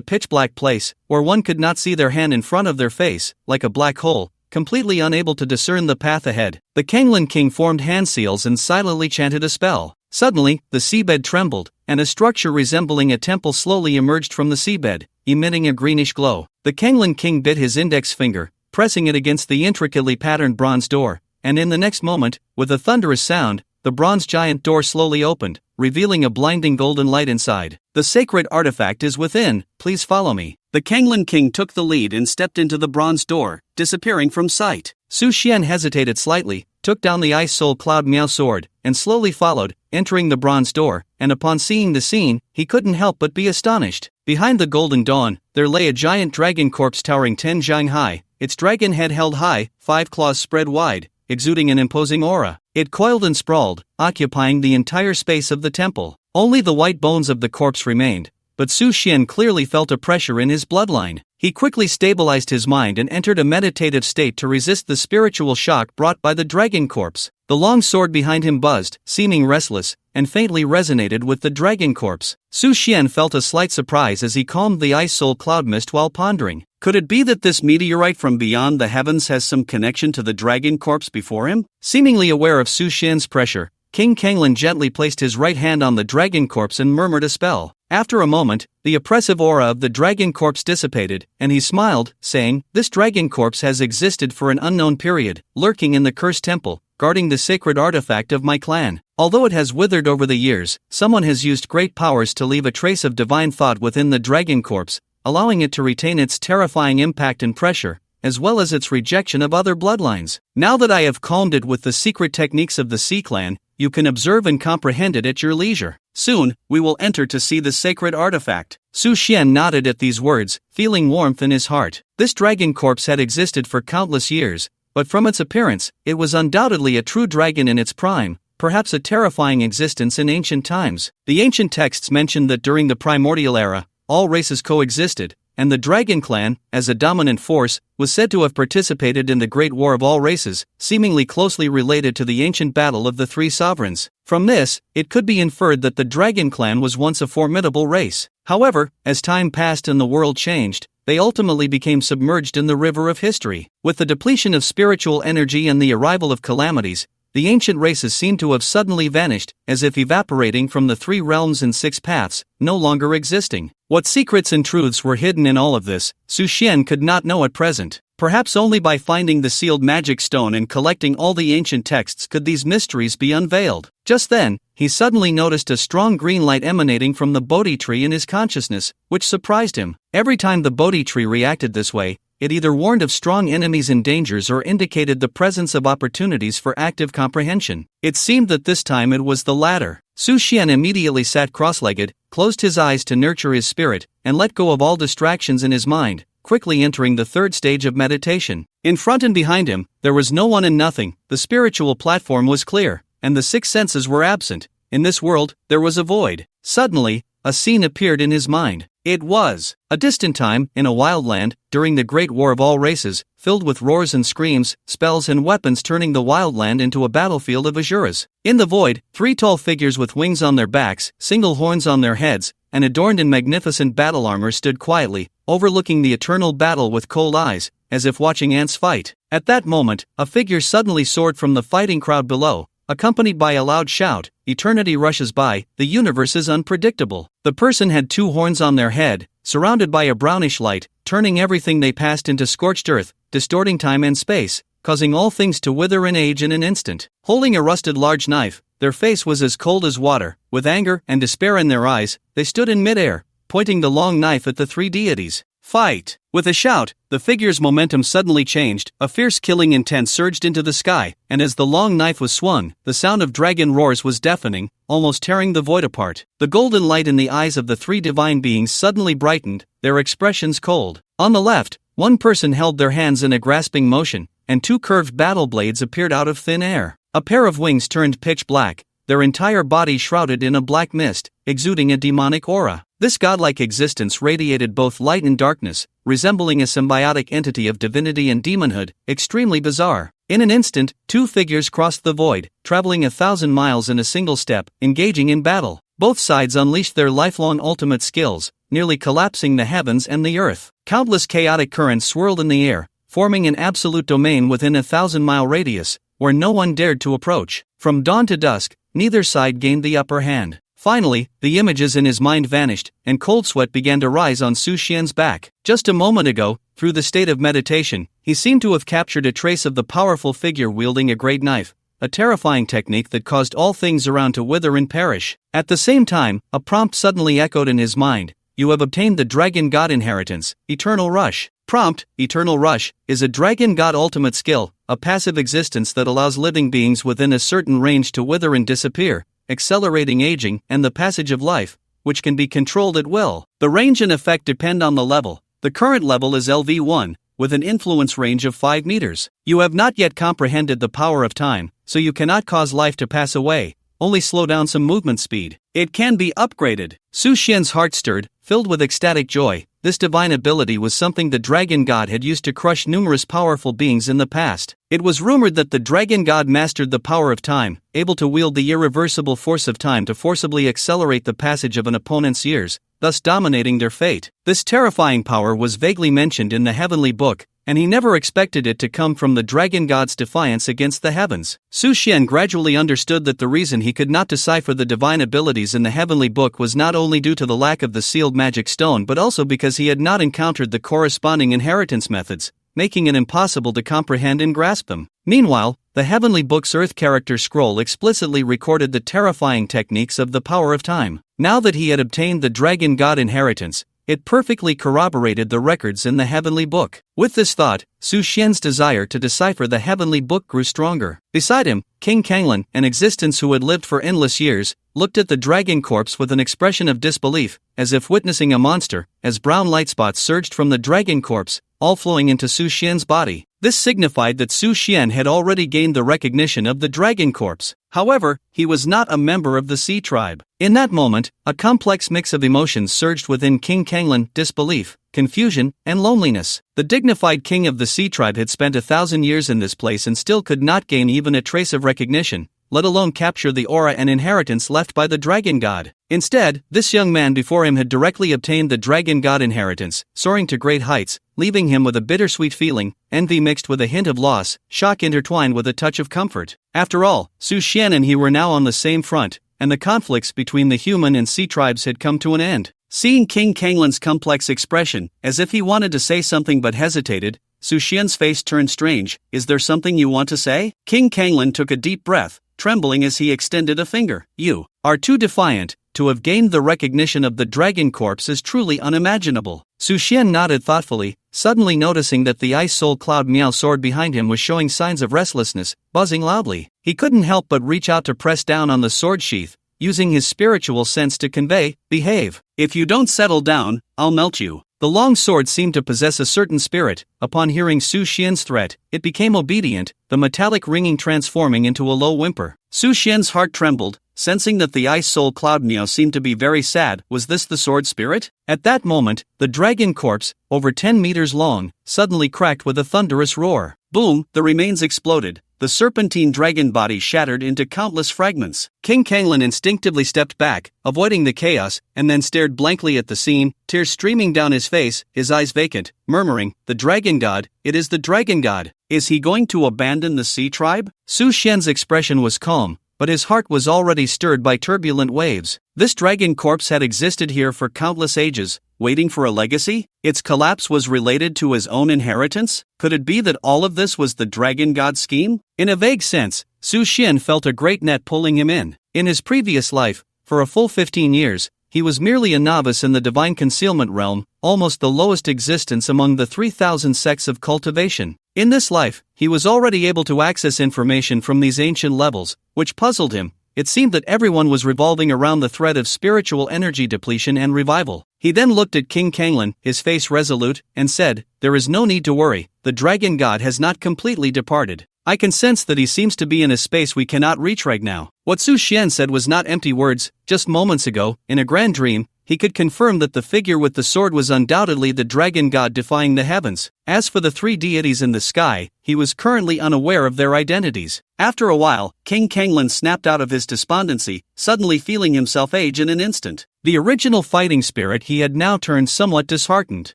pitch-black place, where one could not see their hand in front of their face, like a black hole, completely unable to discern the path ahead. The Kanglan King formed hand seals and silently chanted a spell. Suddenly, the seabed trembled, and a structure resembling a temple slowly emerged from the seabed, emitting a greenish glow. The Kanglan King bit his index finger, pressing it against the intricately patterned bronze door, and in the next moment, with a thunderous sound, the bronze giant door slowly opened, revealing a blinding golden light inside. "The sacred artifact is within, please follow me." The Kanglan King took the lead and stepped into the bronze door, disappearing from sight. Su Xian hesitated slightly, took down the Ice Soul Cloud Miao sword, and slowly followed, entering the bronze door, and upon seeing the scene, he couldn't help but be astonished. Behind the golden dawn, there lay a giant dragon corpse towering 10 zhang high, its dragon head held high, 5 claws spread wide, exuding an imposing aura. It coiled and sprawled, occupying the entire space of the temple. Only the white bones of the corpse remained, but Su Xian clearly felt a pressure in his bloodline. He quickly stabilized his mind and entered a meditative state to resist the spiritual shock brought by the dragon corpse. The long sword behind him buzzed, seeming restless, and faintly resonated with the dragon corpse. Su Xian felt a slight surprise as he calmed the ice soul cloud mist while pondering. Could it be that this meteorite from beyond the heavens has some connection to the dragon corpse before him? Seemingly aware of Su Xian's pressure, King Kanglin gently placed his right hand on the dragon corpse and murmured a spell. After a moment, the oppressive aura of the dragon corpse dissipated, and he smiled, saying, "This dragon corpse has existed for an unknown period, lurking in the cursed temple, guarding the sacred artifact of my clan. Although it has withered over the years, someone has used great powers to leave a trace of divine thought within the dragon corpse, allowing it to retain its terrifying impact and pressure, as well as its rejection of other bloodlines. Now that I have calmed it with the secret techniques of the Sea Clan, you can observe and comprehend it at your leisure. Soon, we will enter to see the sacred artifact." Su Xian nodded at these words, feeling warmth in his heart. This dragon corpse had existed for countless years, but from its appearance, it was undoubtedly a true dragon in its prime, perhaps a terrifying existence in ancient times. The ancient texts mentioned that during the primordial era, all races coexisted, and the Dragon Clan, as a dominant force, was said to have participated in the Great War of all races, seemingly closely related to the ancient battle of the three sovereigns. From this, it could be inferred that the Dragon Clan was once a formidable race. However, as time passed and the world changed, they ultimately became submerged in the river of history. With the depletion of spiritual energy and the arrival of calamities, the ancient races seem to have suddenly vanished, as if evaporating from the three realms and six paths, no longer existing. What secrets and truths were hidden in all of this, Su Xian could not know at present. Perhaps only by finding the sealed magic stone and collecting all the ancient texts could these mysteries be unveiled. Just then, he suddenly noticed a strong green light emanating from the bodhi tree in his consciousness, which surprised him. Every time the bodhi tree reacted this way, it either warned of strong enemies and dangers or indicated the presence of opportunities for active comprehension. It seemed that this time it was the latter. Su Xian immediately sat cross-legged, closed his eyes to nurture his spirit, and let go of all distractions in his mind, quickly entering the third stage of meditation. In front and behind him, there was no one and nothing. The spiritual platform was clear, and the six senses were absent. In this world, there was a void. Suddenly, a scene appeared in his mind. It was a distant time, in a wild land, during the Great War of all races, filled with roars and screams, spells and weapons, turning the wild land into a battlefield of asuras. In the void, three tall figures with wings on their backs, single horns on their heads, and adorned in magnificent battle armor stood quietly, overlooking the eternal battle with cold eyes, as if watching ants fight. At that moment, a figure suddenly soared from the fighting crowd below, accompanied by a loud shout, "Eternity rushes by, the universe is unpredictable." The person had two horns on their head, surrounded by a brownish light, turning everything they passed into scorched earth, distorting time and space, causing all things to wither and age in an instant. Holding a rusted large knife, their face was as cold as water. With anger and despair in their eyes, they stood in midair, pointing the long knife at the three deities. "Fight!" With a shout, the figure's momentum suddenly changed, a fierce killing intent surged into the sky, and as the long knife was swung, the sound of dragon roars was deafening, almost tearing the void apart. The golden light in the eyes of the three divine beings suddenly brightened, their expressions cold. On the left, one person held their hands in a grasping motion, and two curved battle blades appeared out of thin air. A pair of wings turned pitch black, their entire body shrouded in a black mist, exuding a demonic aura. This godlike existence radiated both light and darkness, resembling a symbiotic entity of divinity and demonhood, extremely bizarre. In an instant, two figures crossed the void, traveling 1,000 miles in a single step, engaging in battle. Both sides unleashed their lifelong ultimate skills, nearly collapsing the heavens and the earth. Countless chaotic currents swirled in the air, forming an absolute domain within a 1,000-mile radius, where no one dared to approach. From dawn to dusk, neither side gained the upper hand. Finally, the images in his mind vanished, and cold sweat began to rise on Su Xian's back. Just a moment ago, through the state of meditation, he seemed to have captured a trace of the powerful figure wielding a great knife, a terrifying technique that caused all things around to wither and perish. At the same time, a prompt suddenly echoed in his mind: "You have obtained the Dragon God Inheritance, Eternal Rush." Prompt, Eternal Rush, is a Dragon God ultimate skill, a passive existence that allows living beings within a certain range to wither and disappear, accelerating aging and the passage of life, which can be controlled at will. The range and effect depend on the level. The current level is LV1, with an influence range of 5 meters. You have not yet comprehended the power of time, so you cannot cause life to pass away, only slow down some movement speed. It can be upgraded. Su Xian's heart stirred, filled with ecstatic joy. This divine ability was something the dragon god had used to crush numerous powerful beings in the past. It was rumored that the dragon god mastered the power of time, able to wield the irreversible force of time to forcibly accelerate the passage of an opponent's years, thus dominating their fate. This terrifying power was vaguely mentioned in the heavenly book, and he never expected it to come from the dragon god's defiance against the heavens. Su Xian gradually understood that the reason he could not decipher the divine abilities in the heavenly book was not only due to the lack of the sealed magic stone but also because he had not encountered the corresponding inheritance methods, making it impossible to comprehend and grasp them. Meanwhile, the heavenly book's earth character scroll explicitly recorded the terrifying techniques of the power of time. Now that he had obtained the dragon god inheritance, it perfectly corroborated the records in the heavenly book. With this thought, Su Xian's desire to decipher the heavenly book grew stronger. Beside him, King Kanglin, an existence who had lived for endless years, looked at the dragon corpse with an expression of disbelief, as if witnessing a monster, as brown light spots surged from the dragon corpse, all flowing into Su Xian's body. This signified that Su Xian had already gained the recognition of the dragon corpse. However, he was not a member of the Sea tribe. In that moment, a complex mix of emotions surged within King Kanglin: disbelief, confusion, and loneliness. The dignified king of the Sea tribe had spent 1,000 years in this place and still could not gain even a trace of recognition, let alone capture the aura and inheritance left by the dragon god. Instead, this young man before him had directly obtained the dragon god inheritance, soaring to great heights, leaving him with a bittersweet feeling, envy mixed with a hint of loss, shock intertwined with a touch of comfort. After all, Su Xian and he were now on the same front, and the conflicts between the human and sea tribes had come to an end. Seeing King Kanglin's complex expression, as if he wanted to say something but hesitated, Su Xian's face turned strange. "Is there something you want to say?" King Kanglin took a deep breath, trembling as he extended a finger. "You are too defiant. To have gained the recognition of the dragon corpse is truly unimaginable." Su Xian nodded thoughtfully, suddenly noticing that the ice soul cloud Miao sword behind him was showing signs of restlessness, buzzing loudly. He couldn't help but reach out to press down on the sword sheath, using his spiritual sense to convey, "Behave. If you don't settle down, I'll melt you." The long sword seemed to possess a certain spirit. Upon hearing Su Xian's threat, it became obedient, the metallic ringing transforming into a low whimper. Su Xian's heart trembled, sensing that the ice soul cloud Miao seemed to be very sad. Was this the sword spirit? At that moment, the dragon corpse, over 10 meters long, suddenly cracked with a thunderous roar. Boom! The remains exploded. The serpentine dragon body shattered into countless fragments. King Kanglin instinctively stepped back, avoiding the chaos, and then stared blankly at the scene, tears streaming down his face, his eyes vacant, murmuring, "The dragon god, it is the dragon god. Is he going to abandon the Sea tribe?" Su Xian's expression was calm, but his heart was already stirred by turbulent waves. This dragon corpse had existed here for countless ages, waiting for a legacy? Its collapse was related to his own inheritance? Could it be that all of this was the dragon god's scheme? In a vague sense, Su Xian felt a great net pulling him in. In his previous life, for a full 15 years, he was merely a novice in the divine concealment realm, almost the lowest existence among the 3,000 sects of cultivation. In this life, he was already able to access information from these ancient levels, which puzzled him. It seemed that everyone was revolving around the thread of spiritual energy depletion and revival. He then looked at King Kanglin, his face resolute, and said, "There is no need to worry, the dragon god has not completely departed. I can sense that he seems to be in a space we cannot reach right now." What Su Xian said was not empty words. Just moments ago, in a grand dream, he could confirm that the figure with the sword was undoubtedly the dragon god defying the heavens. As for the 3 deities in the sky, he was currently unaware of their identities. After a while, King Kanglin snapped out of his despondency, suddenly feeling himself age in an instant. The original fighting spirit he had now turned somewhat disheartened.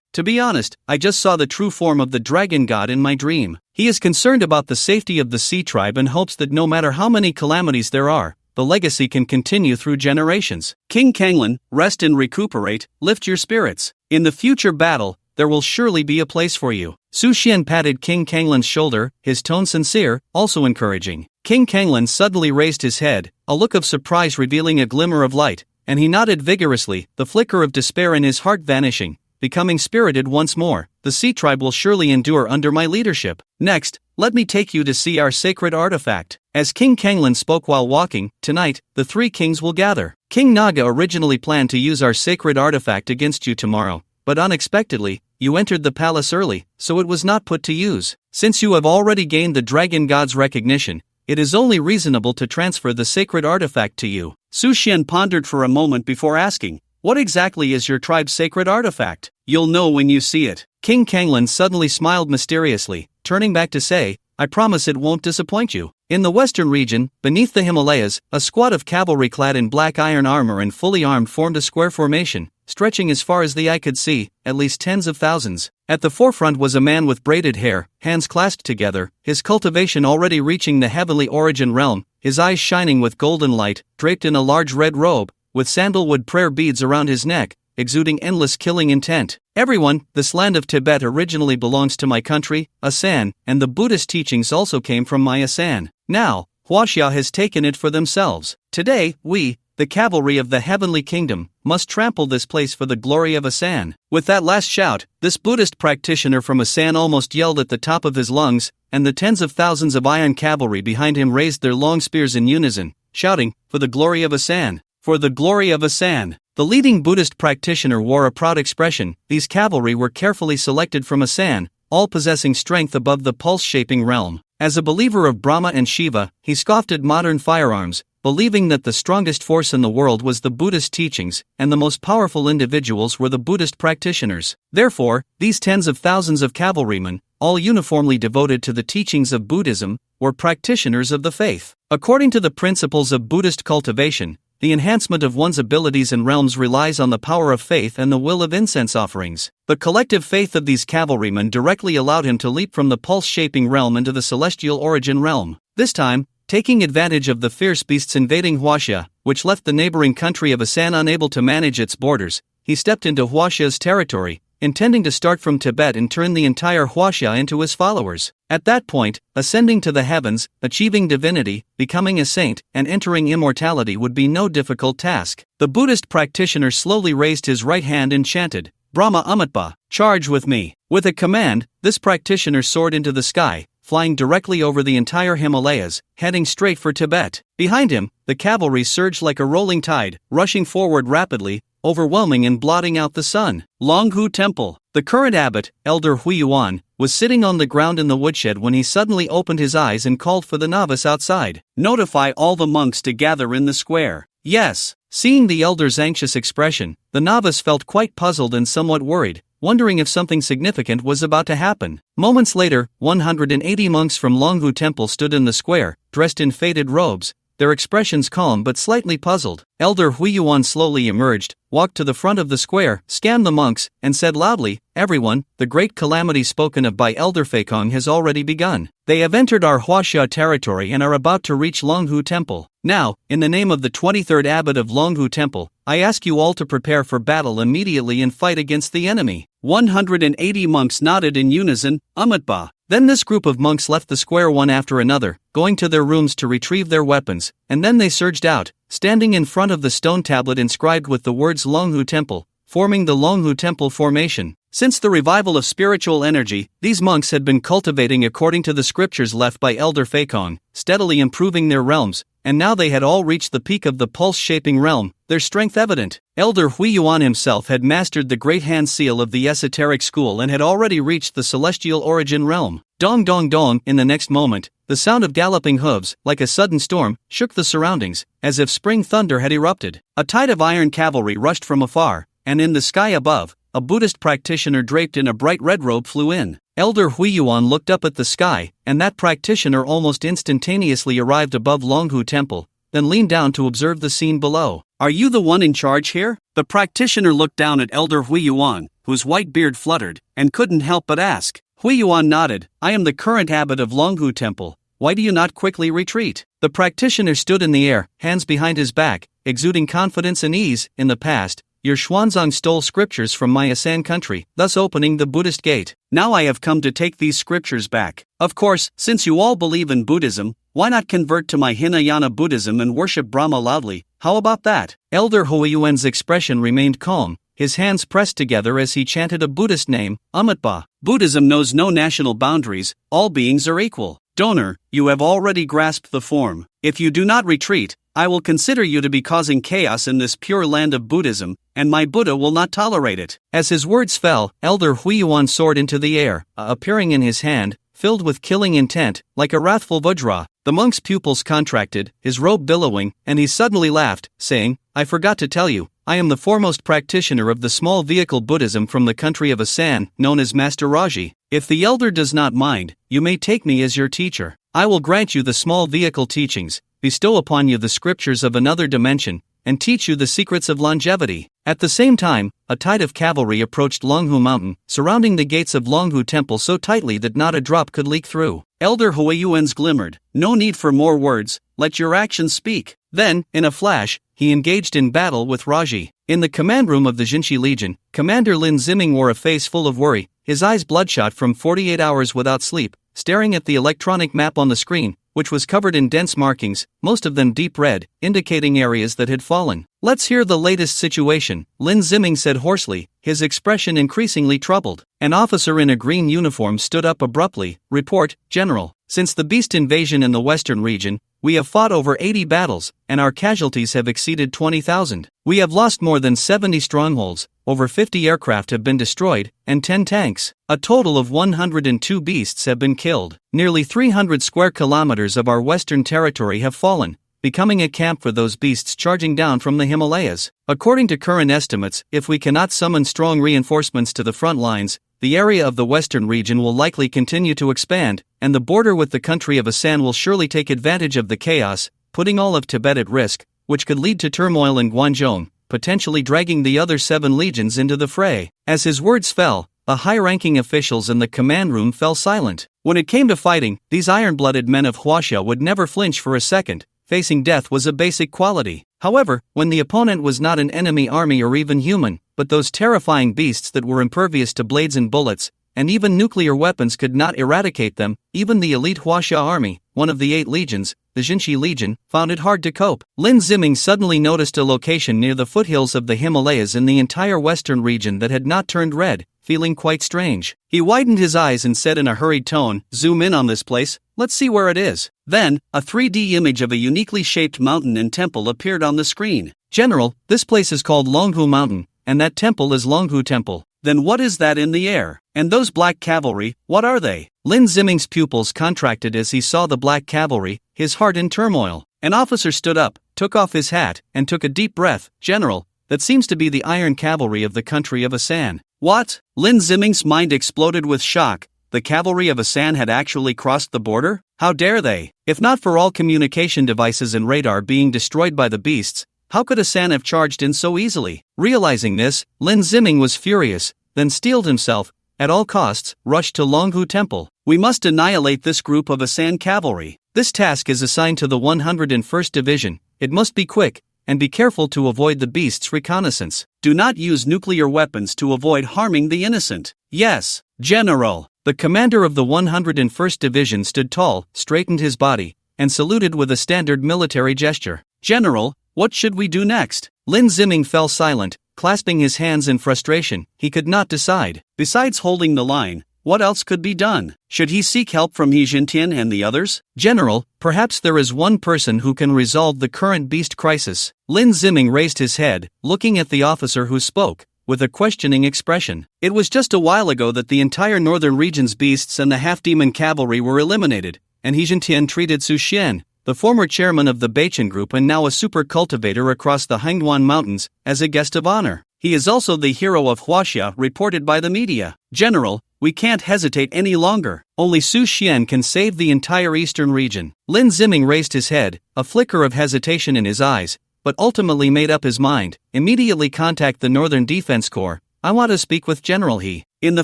"To be honest, I just saw the true form of the dragon god in my dream. He is concerned about the safety of the Sea tribe and hopes that no matter how many calamities there are, the legacy can continue through generations. King Kanglin, rest and recuperate, lift your spirits. In the future battle, there will surely be a place for you." Su Xian patted King Kanglin's shoulder, his tone sincere, also encouraging. King Kanglin suddenly raised his head, a look of surprise revealing a glimmer of light, and he nodded vigorously, the flicker of despair in his heart vanishing, becoming spirited once more. "The Sea tribe will surely endure under my leadership. Next, let me take you to see our sacred artifact." As King Kanglin spoke while walking, "Tonight, the 3 kings will gather. King Naga originally planned to use our sacred artifact against you tomorrow, but unexpectedly, you entered the palace early, so it was not put to use. Since you have already gained the dragon god's recognition, it is only reasonable to transfer the sacred artifact to you." Su Xian pondered for a moment before asking, What exactly is your tribe's sacred artifact? You'll know when you see it. King Kanglin suddenly smiled mysteriously, turning back to say, I promise it won't disappoint you. In the western region, beneath the Himalayas, a squad of cavalry clad in black iron armor and fully armed formed a square formation, stretching as far as the eye could see, at least tens of thousands. At the forefront was a man with braided hair, hands clasped together, his cultivation already reaching the heavenly origin realm, his eyes shining with golden light, draped in a large red robe, with sandalwood prayer beads around his neck, exuding endless killing intent. Everyone, this land of Tibet originally belongs to my country, Asan, and the Buddhist teachings also came from my Asan. Now, Huaxia has taken it for themselves. Today, we, the cavalry of the heavenly kingdom, must trample this place for the glory of Asan. With that last shout, this Buddhist practitioner from Asan almost yelled at the top of his lungs, and the tens of thousands of iron cavalry behind him raised their long spears in unison, shouting, for the glory of Asan, for the glory of Asan. The leading Buddhist practitioner wore a proud expression. These cavalry were carefully selected from Asan, all possessing strength above the pulse-shaping realm. As a believer of Brahma and Shiva, he scoffed at modern firearms, believing that the strongest force in the world was the Buddhist teachings, and the most powerful individuals were the Buddhist practitioners. Therefore, these tens of thousands of cavalrymen, all uniformly devoted to the teachings of Buddhism, were practitioners of the faith. According to the principles of Buddhist cultivation, the enhancement of one's abilities and realms relies on the power of faith and the will of incense offerings. The collective faith of these cavalrymen directly allowed him to leap from the pulse-shaping realm into the celestial origin realm. This time, taking advantage of the fierce beasts invading Huaxia, which left the neighboring country of Asan unable to manage its borders, he stepped into Huaxia's territory, intending to start from Tibet and turn the entire Huaxia into his followers. At that point, ascending to the heavens, achieving divinity, becoming a saint, and entering immortality would be no difficult task. The Buddhist practitioner slowly raised his right hand and chanted, Brahma Amitba, charge with me. With a command, this practitioner soared into the sky, flying directly over the entire Himalayas, heading straight for Tibet. Behind him, the cavalry surged like a rolling tide, rushing forward rapidly, overwhelming and blotting out the sun. Longhu Temple. The current abbot, Elder Huiyuan, was sitting on the ground in the woodshed when he suddenly opened his eyes and called for the novice outside. Notify all the monks to gather in the square. Yes. Seeing the elder's anxious expression, the novice felt quite puzzled and somewhat worried, wondering if something significant was about to happen. Moments later, 180 monks from Longhu Temple stood in the square, dressed in faded robes, their expressions calm but slightly puzzled. Elder Huiyuan slowly emerged, walked to the front of the square, scanned the monks, and said loudly, Everyone, the great calamity spoken of by Elder Feikong has already begun. They have entered our Huaxia territory and are about to reach Longhu Temple. Now, in the name of the 23rd abbot of Longhu Temple, I ask you all to prepare for battle immediately and fight against the enemy. 180 monks nodded in unison, Amitba. Then this group of monks left the square one after another, going to their rooms to retrieve their weapons, and then they surged out, standing in front of the stone tablet inscribed with the words Longhu Temple, forming the Longhu Temple formation. Since the revival of spiritual energy, these monks had been cultivating according to the scriptures left by Elder Feikong, steadily improving their realms, and now they had all reached the peak of the pulse-shaping realm, their strength evident. Elder Huiyuan himself had mastered the great hand seal of the esoteric school and had already reached the celestial origin realm. Dong dong dong. In the next moment, the sound of galloping hooves, like a sudden storm, shook the surroundings, as if spring thunder had erupted. A tide of iron cavalry rushed from afar, and in the sky above, a Buddhist practitioner draped in a bright red robe flew in. Elder Huiyuan looked up at the sky, and that practitioner almost instantaneously arrived above Longhu Temple, then leaned down to observe the scene below. Are you the one in charge here? The practitioner looked down at Elder Huiyuan, whose white beard fluttered, and couldn't help but ask. Huiyuan nodded. I am the current abbot of Longhu Temple. Why do you not quickly retreat? The practitioner stood in the air, hands behind his back, exuding confidence and ease. In the past, your Xuanzang stole scriptures from my Asan country, thus opening the Buddhist gate. Now I have come to take these scriptures back. Of course, since you all believe in Buddhism, why not convert to my Hinayana Buddhism and worship Brahma loudly? How about that? Elder Huiyuan's expression remained calm, his hands pressed together as he chanted a Buddhist name, Amitba. Buddhism knows no national boundaries, all beings are equal. Donor, you have already grasped the form. If you do not retreat, I will consider you to be causing chaos in this pure land of Buddhism, and my Buddha will not tolerate it. As his words fell, Elder Huiyuan soared into the air, appearing in his hand, filled with killing intent, like a wrathful Vajra. The monk's pupils contracted, his robe billowing, and he suddenly laughed, saying, "I forgot to tell you, I am the foremost practitioner of the small vehicle Buddhism from the country of Asan, known as Master Raji. If the elder does not mind, you may take me as your teacher. I will grant you the small vehicle teachings, bestow upon you the scriptures of another dimension, and teach you the secrets of longevity." At the same time, a tide of cavalry approached Longhu Mountain, surrounding the gates of Longhu Temple so tightly that not a drop could leak through. Elder Huayuan's glimmered. "No need for more words, let your actions speak." Then, in a flash, he engaged in battle with Raji. In the command room of the Jinshi Legion, Commander Lin Ziming wore a face full of worry, his eyes bloodshot from 48 hours without sleep, staring at the electronic map on the screen, which was covered in dense markings, most of them deep red, indicating areas that had fallen. "Let's hear the latest situation," Lin Ziming said hoarsely, his expression increasingly troubled. An officer in a green uniform stood up abruptly. "Report, General. Since the beast invasion in the western region, we have fought over 80 battles, and our casualties have exceeded 20,000. We have lost more than 70 strongholds, over 50 aircraft have been destroyed, and 10 tanks. A total of 102 beasts have been killed. Nearly 300 square kilometers of our western territory have fallen, becoming a camp for those beasts charging down from the Himalayas. According to current estimates, if we cannot summon strong reinforcements to the front lines, the area of the western region will likely continue to expand, and the border with the country of Asan will surely take advantage of the chaos, putting all of Tibet at risk, which could lead to turmoil in Guangzhou, potentially dragging the other 7 legions into the fray." As his words fell, the high-ranking officials in the command room fell silent. When it came to fighting, these iron-blooded men of Huaxia would never flinch for a second. Facing death was a basic quality. However, when the opponent was not an enemy army or even human, but those terrifying beasts that were impervious to blades and bullets, and even nuclear weapons could not eradicate them, even the elite Huaxia army, one of the 8 legions, the Jinshi Legion, found it hard to cope. Lin Ziming suddenly noticed a location near the foothills of the Himalayas in the entire western region that had not turned red, feeling quite strange. He widened his eyes and said in a hurried tone, "Zoom in on this place, let's see where it is." Then, a 3D image of a uniquely shaped mountain and temple appeared on the screen. "General, this place is called Longhu Mountain, and that temple is Longhu Temple." "Then what is that in the air? And those black cavalry, what are they?" Lin Ziming's pupils contracted as he saw the black cavalry, his heart in turmoil. An officer stood up, took off his hat, and took a deep breath. "General, that seems to be the iron cavalry of the country of Asan." "What?" Lin Ziming's mind exploded with shock. The cavalry of Asan had actually crossed the border? How dare they? If not for all communication devices and radar being destroyed by the beasts, how could Asan have charged in so easily? Realizing this, Lin Ziming was furious, then steeled himself, at all costs, rushed to Longhu Temple. "We must annihilate this group of Asan cavalry. This task is assigned to the 101st Division. It must be quick, and be careful to avoid the beast's reconnaissance. Do not use nuclear weapons to avoid harming the innocent." "Yes, General." The commander of the 101st Division stood tall, straightened his body, and saluted with a standard military gesture. "General, what should we do next?" Lin Ziming fell silent, clasping his hands in frustration. He could not decide. Besides holding the line, what else could be done? Should he seek help from He Jintian and the others? "General, perhaps there is one person who can resolve the current beast crisis." Lin Ziming raised his head, looking at the officer who spoke, with a questioning expression. It was just a while ago that the entire northern region's beasts and the half-demon cavalry were eliminated, and He Jintian treated Su Xian, the former chairman of the Beichen Group and now a super cultivator across the Hangduan Mountains, as a guest of honor. He is also the hero of Huaxia, reported by the media. "General, we can't hesitate any longer. Only Su Xian can save the entire eastern region." Lin Ziming raised his head, a flicker of hesitation in his eyes, but ultimately made up his mind. "Immediately contact the Northern Defense Corps. I want to speak with General He." In the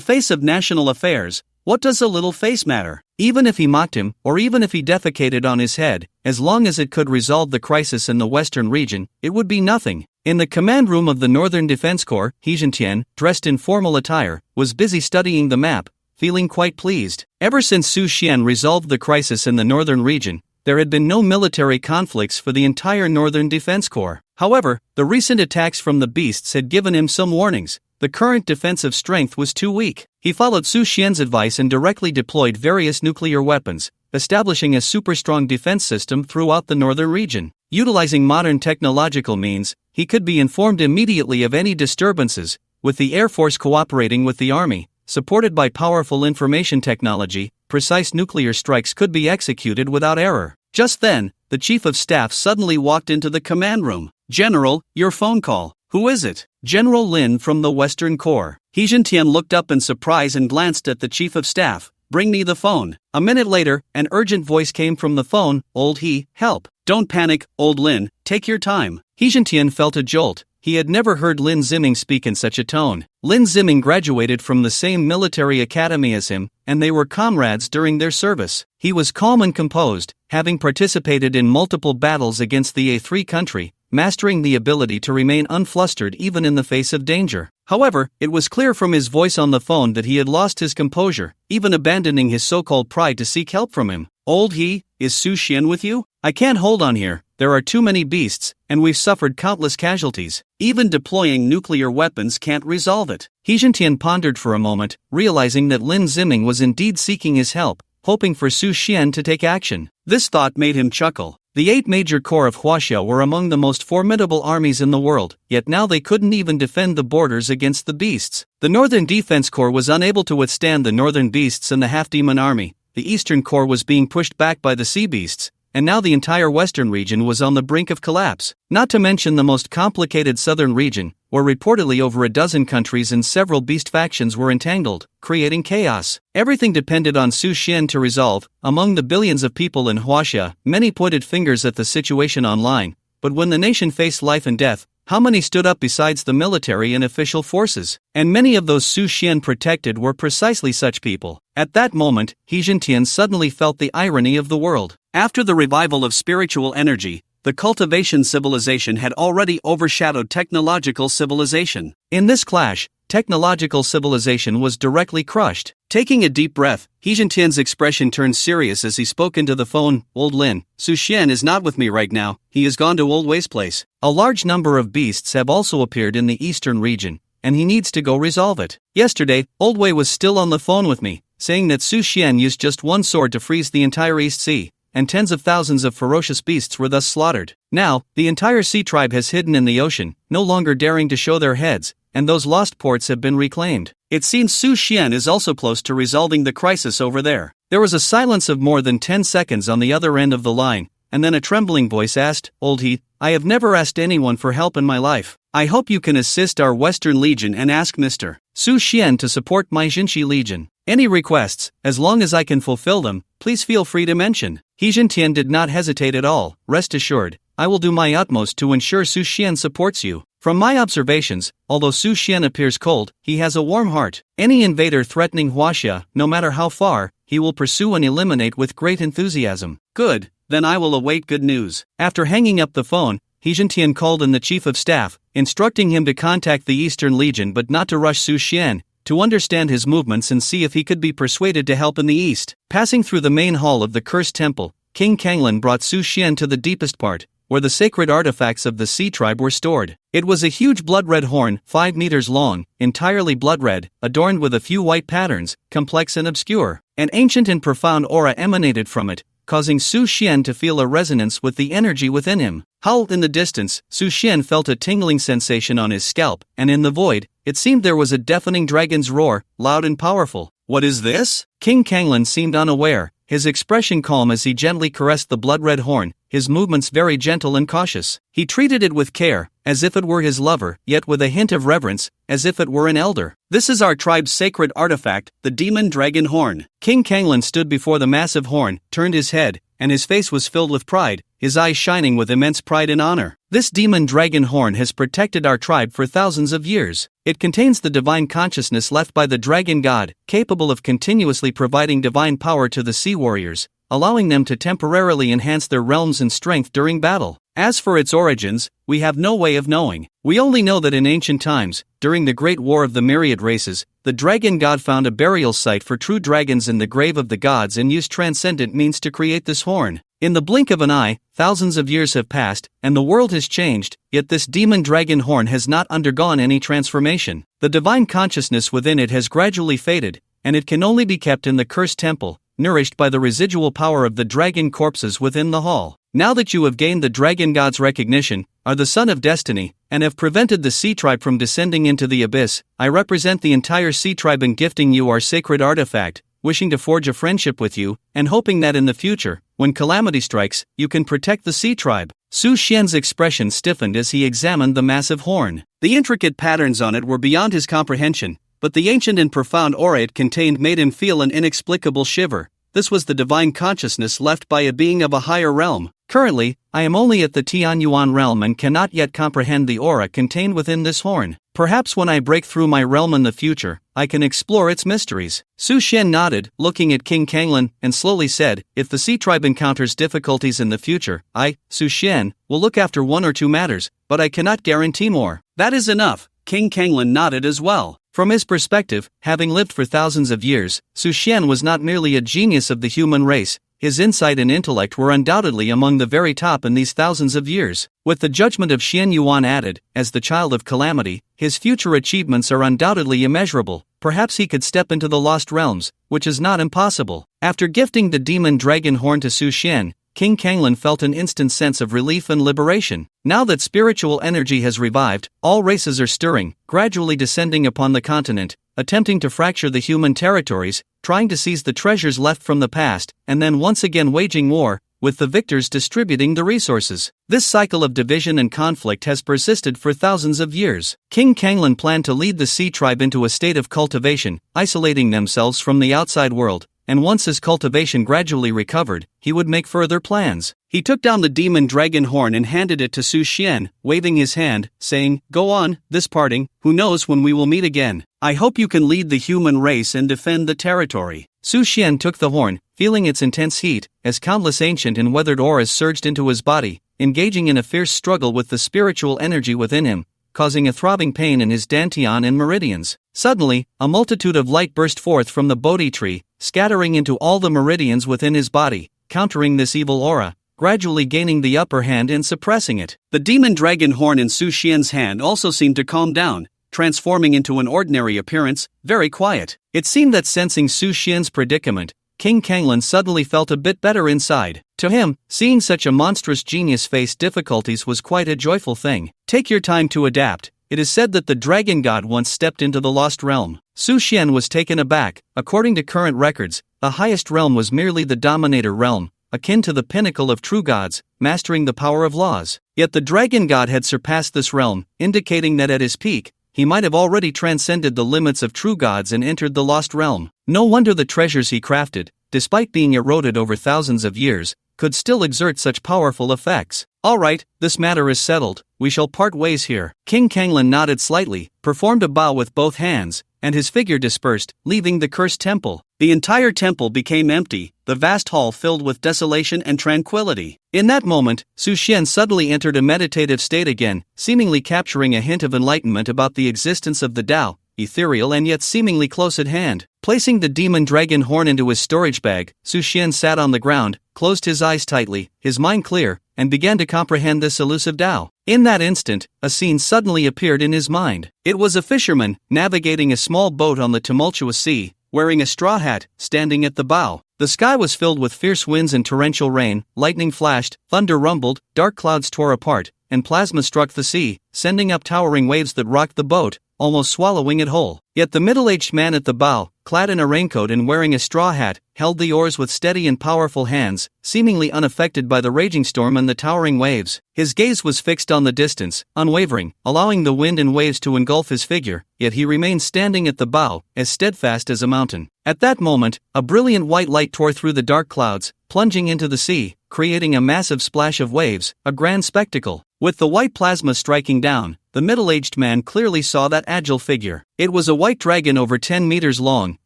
face of national affairs, what does a little face matter? Even if he mocked him, or even if he defecated on his head, as long as it could resolve the crisis in the western region, it would be nothing. In the command room of the Northern Defense Corps, He Jintian, dressed in formal attire, was busy studying the map, feeling quite pleased. Ever since Su Xian resolved the crisis in the northern region, there had been no military conflicts for the entire Northern Defense Corps. However, the recent attacks from the beasts had given him some warnings. The current defensive strength was too weak. He followed Su Xian's advice and directly deployed various nuclear weapons, establishing a super-strong defense system throughout the northern region. Utilizing modern technological means, he could be informed immediately of any disturbances, with the Air Force cooperating with the Army. supported by powerful information technology, precise nuclear strikes could be executed without error. Just then, the chief of staff suddenly walked into the command room. "General, your phone call. Who is it?" "General Lin from the Western Corps." He Jintian looked up in surprise and glanced at the chief of staff. "Bring me the phone." A minute later, an urgent voice came from the phone. "Old He, help." "Don't panic, old Lin, take your time." He Jintian felt a jolt. He had never heard Lin Ziming speak in such a tone. Lin Ziming graduated from the same military academy as him, and they were comrades during their service. He was calm and composed, having participated in multiple battles against the A3 country, mastering the ability to remain unflustered even in the face of danger. However, it was clear from his voice on the phone that he had lost his composure, even abandoning his so-called pride to seek help from him. "Old He, is Su Xian with you? I can't hold on here. There are too many beasts, and we've suffered countless casualties. Even deploying nuclear weapons can't resolve it." He Jintian pondered for a moment, realizing that Lin Ziming was indeed seeking his help, hoping for Su Xian to take action. This thought made him chuckle. The 8 major corps of Huaxia were among the most formidable armies in the world, yet now they couldn't even defend the borders against the beasts. The Northern Defense Corps was unable to withstand the Northern Beasts and the Half-Demon Army. The Eastern Corps was being pushed back by the Sea Beasts, and now the entire Western region was on the brink of collapse. Not to mention the most complicated Southern region, where reportedly over a dozen countries and several beast factions were entangled, creating chaos. Everything depended on Su Xian to resolve. Among the billions of people in Huaxia, many pointed fingers at the situation online, but when the nation faced life and death, how many stood up besides the military and official forces? And many of those Su Xian protected were precisely such people. At that moment, He Jintian suddenly felt the irony of the world. After the revival of spiritual energy, the cultivation civilization had already overshadowed technological civilization. In this clash, technological civilization was directly crushed. Taking a deep breath, He Jintian's expression turned serious as he spoke into the phone. "Old Lin, Su Xian is not with me right now. He has gone to Old Wei's place. A large number of beasts have also appeared in the eastern region, and he needs to go resolve it. Yesterday, Old Wei was still on the phone with me, saying that Su Xian used just one sword to freeze the entire East Sea, and tens of thousands of ferocious beasts were thus slaughtered. Now, the entire sea tribe has hidden in the ocean, no longer daring to show their heads, and those lost ports have been reclaimed. It seems Su Xian is also close to resolving the crisis over there." There was a silence of more than 10 seconds on the other end of the line, and then a trembling voice asked, "Old He, I have never asked anyone for help in my life. I hope you can assist our Western Legion and ask Mr. Su Xian to support my Jinshi Legion. Any requests, as long as I can fulfill them, please feel free to mention." He Jintian did not hesitate at all. "Rest assured, I will do my utmost to ensure Su Xian supports you. From my observations, although Su Xian appears cold, he has a warm heart. Any invader threatening Huaxia, no matter how far, he will pursue and eliminate with great enthusiasm." "Good, then I will await good news." After hanging up the phone, He Jintian called in the chief of staff, instructing him to contact the Eastern Legion but not to rush Su Xian, to understand his movements and see if he could be persuaded to help in the east. Passing through the main hall of the cursed temple, King Kanglin brought Su Xian to the deepest part, where the sacred artifacts of the sea tribe were stored. It was a huge blood-red horn, 5 meters long, entirely blood-red, adorned with a few white patterns, complex and obscure. An ancient and profound aura emanated from it, causing Su Xian to feel a resonance with the energy within him. Howled in the distance, Su Xian felt a tingling sensation on his scalp, and in the void, it seemed there was a deafening dragon's roar, loud and powerful. "What is this?" King Kanglin seemed unaware, his expression calm as he gently caressed the blood-red horn, his movements very gentle and cautious. He treated it with care, as if it were his lover, yet with a hint of reverence, as if it were an elder. "This is our tribe's sacred artifact, the demon dragon horn." King Kanglin stood before the massive horn, turned his head, and his face was filled with pride, his eyes shining with immense pride and honor. "This demon dragon horn has protected our tribe for thousands of years. It contains the divine consciousness left by the dragon god, capable of continuously providing divine power to the sea warriors, allowing them to temporarily enhance their realms and strength during battle. As for its origins, we have no way of knowing. We only know that in ancient times, during the Great War of the Myriad Races, the dragon god found a burial site for true dragons in the grave of the gods and used transcendent means to create this horn. In the blink of an eye, thousands of years have passed, and the world has changed, yet this demon dragon horn has not undergone any transformation. The divine consciousness within it has gradually faded, and it can only be kept in the cursed temple, nourished by the residual power of the dragon corpses within the hall. Now that you have gained the dragon god's recognition, are the son of destiny, and have prevented the sea tribe from descending into the abyss. I represent the entire sea tribe in gifting you our sacred artifact, wishing to forge a friendship with you, and hoping that in the future, when calamity strikes, you can protect the sea tribe. Su Xian's expression stiffened as he examined the massive horn. The intricate patterns on it were beyond his comprehension, but the ancient and profound aura it contained made him feel an inexplicable shiver. This was the divine consciousness left by a being of a higher realm. Currently, I am only at the Tianyuan realm and cannot yet comprehend the aura contained within this horn. Perhaps when I break through my realm in the future, I can explore its mysteries. Su Xian nodded, looking at King Kanglin, and slowly said, if the sea tribe encounters difficulties in the future, I, Su Xian, will look after one or two matters, but I cannot guarantee more. That is enough. King Kanglin nodded as well. From his perspective, having lived for thousands of years, Su Xian was not merely a genius of the human race. His insight and intellect were undoubtedly among the very top in these thousands of years. With the judgment of Xian Yuan added, as the child of calamity, his future achievements are undoubtedly immeasurable. Perhaps he could step into the lost realms, which is not impossible. After gifting the demon dragon horn to Su Xian, King Kanglin felt an instant sense of relief and liberation. Now that spiritual energy has revived, all races are stirring, gradually descending upon the continent, attempting to fracture the human territories, trying to seize the treasures left from the past, and then once again waging war, with the victors distributing the resources. This cycle of division and conflict has persisted for thousands of years. King Kanglin planned to lead the sea tribe into a state of cultivation, isolating themselves from the outside world, and once his cultivation gradually recovered, he would make further plans. He took down the demon dragon horn and handed it to Su Xian, waving his hand, saying, "Go on, this parting, who knows when we will meet again. I hope you can lead the human race and defend the territory." Su Xian took the horn, feeling its intense heat, as countless ancient and weathered auras surged into his body, engaging in a fierce struggle with the spiritual energy within him, causing a throbbing pain in his dantian and meridians. Suddenly, a multitude of light burst forth from the bodhi tree, scattering into all the meridians within his body, countering this evil aura, gradually gaining the upper hand and suppressing it. The demon dragon horn in Su Xian's hand also seemed to calm down, transforming into an ordinary appearance, very quiet. It seemed that sensing Su Xian's predicament, King Kanglin suddenly felt a bit better inside. To him, seeing such a monstrous genius face difficulties was quite a joyful thing. Take your time to adapt. It is said that the dragon god once stepped into the lost realm. Su Xian was taken aback. According to current records, the highest realm was merely the dominator realm, akin to the pinnacle of true gods, mastering the power of laws. Yet the dragon god had surpassed this realm, indicating that at his peak, he might have already transcended the limits of true gods and entered the lost realm. No wonder the treasures he crafted, despite being eroded over thousands of years, could still exert such powerful effects. Alright, this matter is settled, we shall part ways here. King Kanglin nodded slightly, performed a bow with both hands, and his figure dispersed, leaving the cursed temple. The entire temple became empty, the vast hall filled with desolation and tranquility. In that moment, Su Xian suddenly entered a meditative state again, seemingly capturing a hint of enlightenment about the existence of the Tao, ethereal and yet seemingly close at hand. Placing the demon dragon horn into his storage bag, Su Xian sat on the ground, closed his eyes tightly, his mind clear, and began to comprehend this elusive Tao. In that instant, a scene suddenly appeared in his mind. It was a fisherman, navigating a small boat on the tumultuous sea, wearing a straw hat, standing at the bow. The sky was filled with fierce winds and torrential rain, lightning flashed, thunder rumbled, dark clouds tore apart, and plasma struck the sea, sending up towering waves that rocked the boat, almost swallowing it whole. Yet the middle-aged man at the bow, clad in a raincoat and wearing a straw hat, held the oars with steady and powerful hands, seemingly unaffected by the raging storm and the towering waves. His gaze was fixed on the distance, unwavering, allowing the wind and waves to engulf his figure, yet he remained standing at the bow, as steadfast as a mountain. At that moment, a brilliant white light tore through the dark clouds, plunging into the sea, creating a massive splash of waves, a grand spectacle. With the white plasma striking down, the middle-aged man clearly saw that agile figure. It was a white dragon over 10 meters long,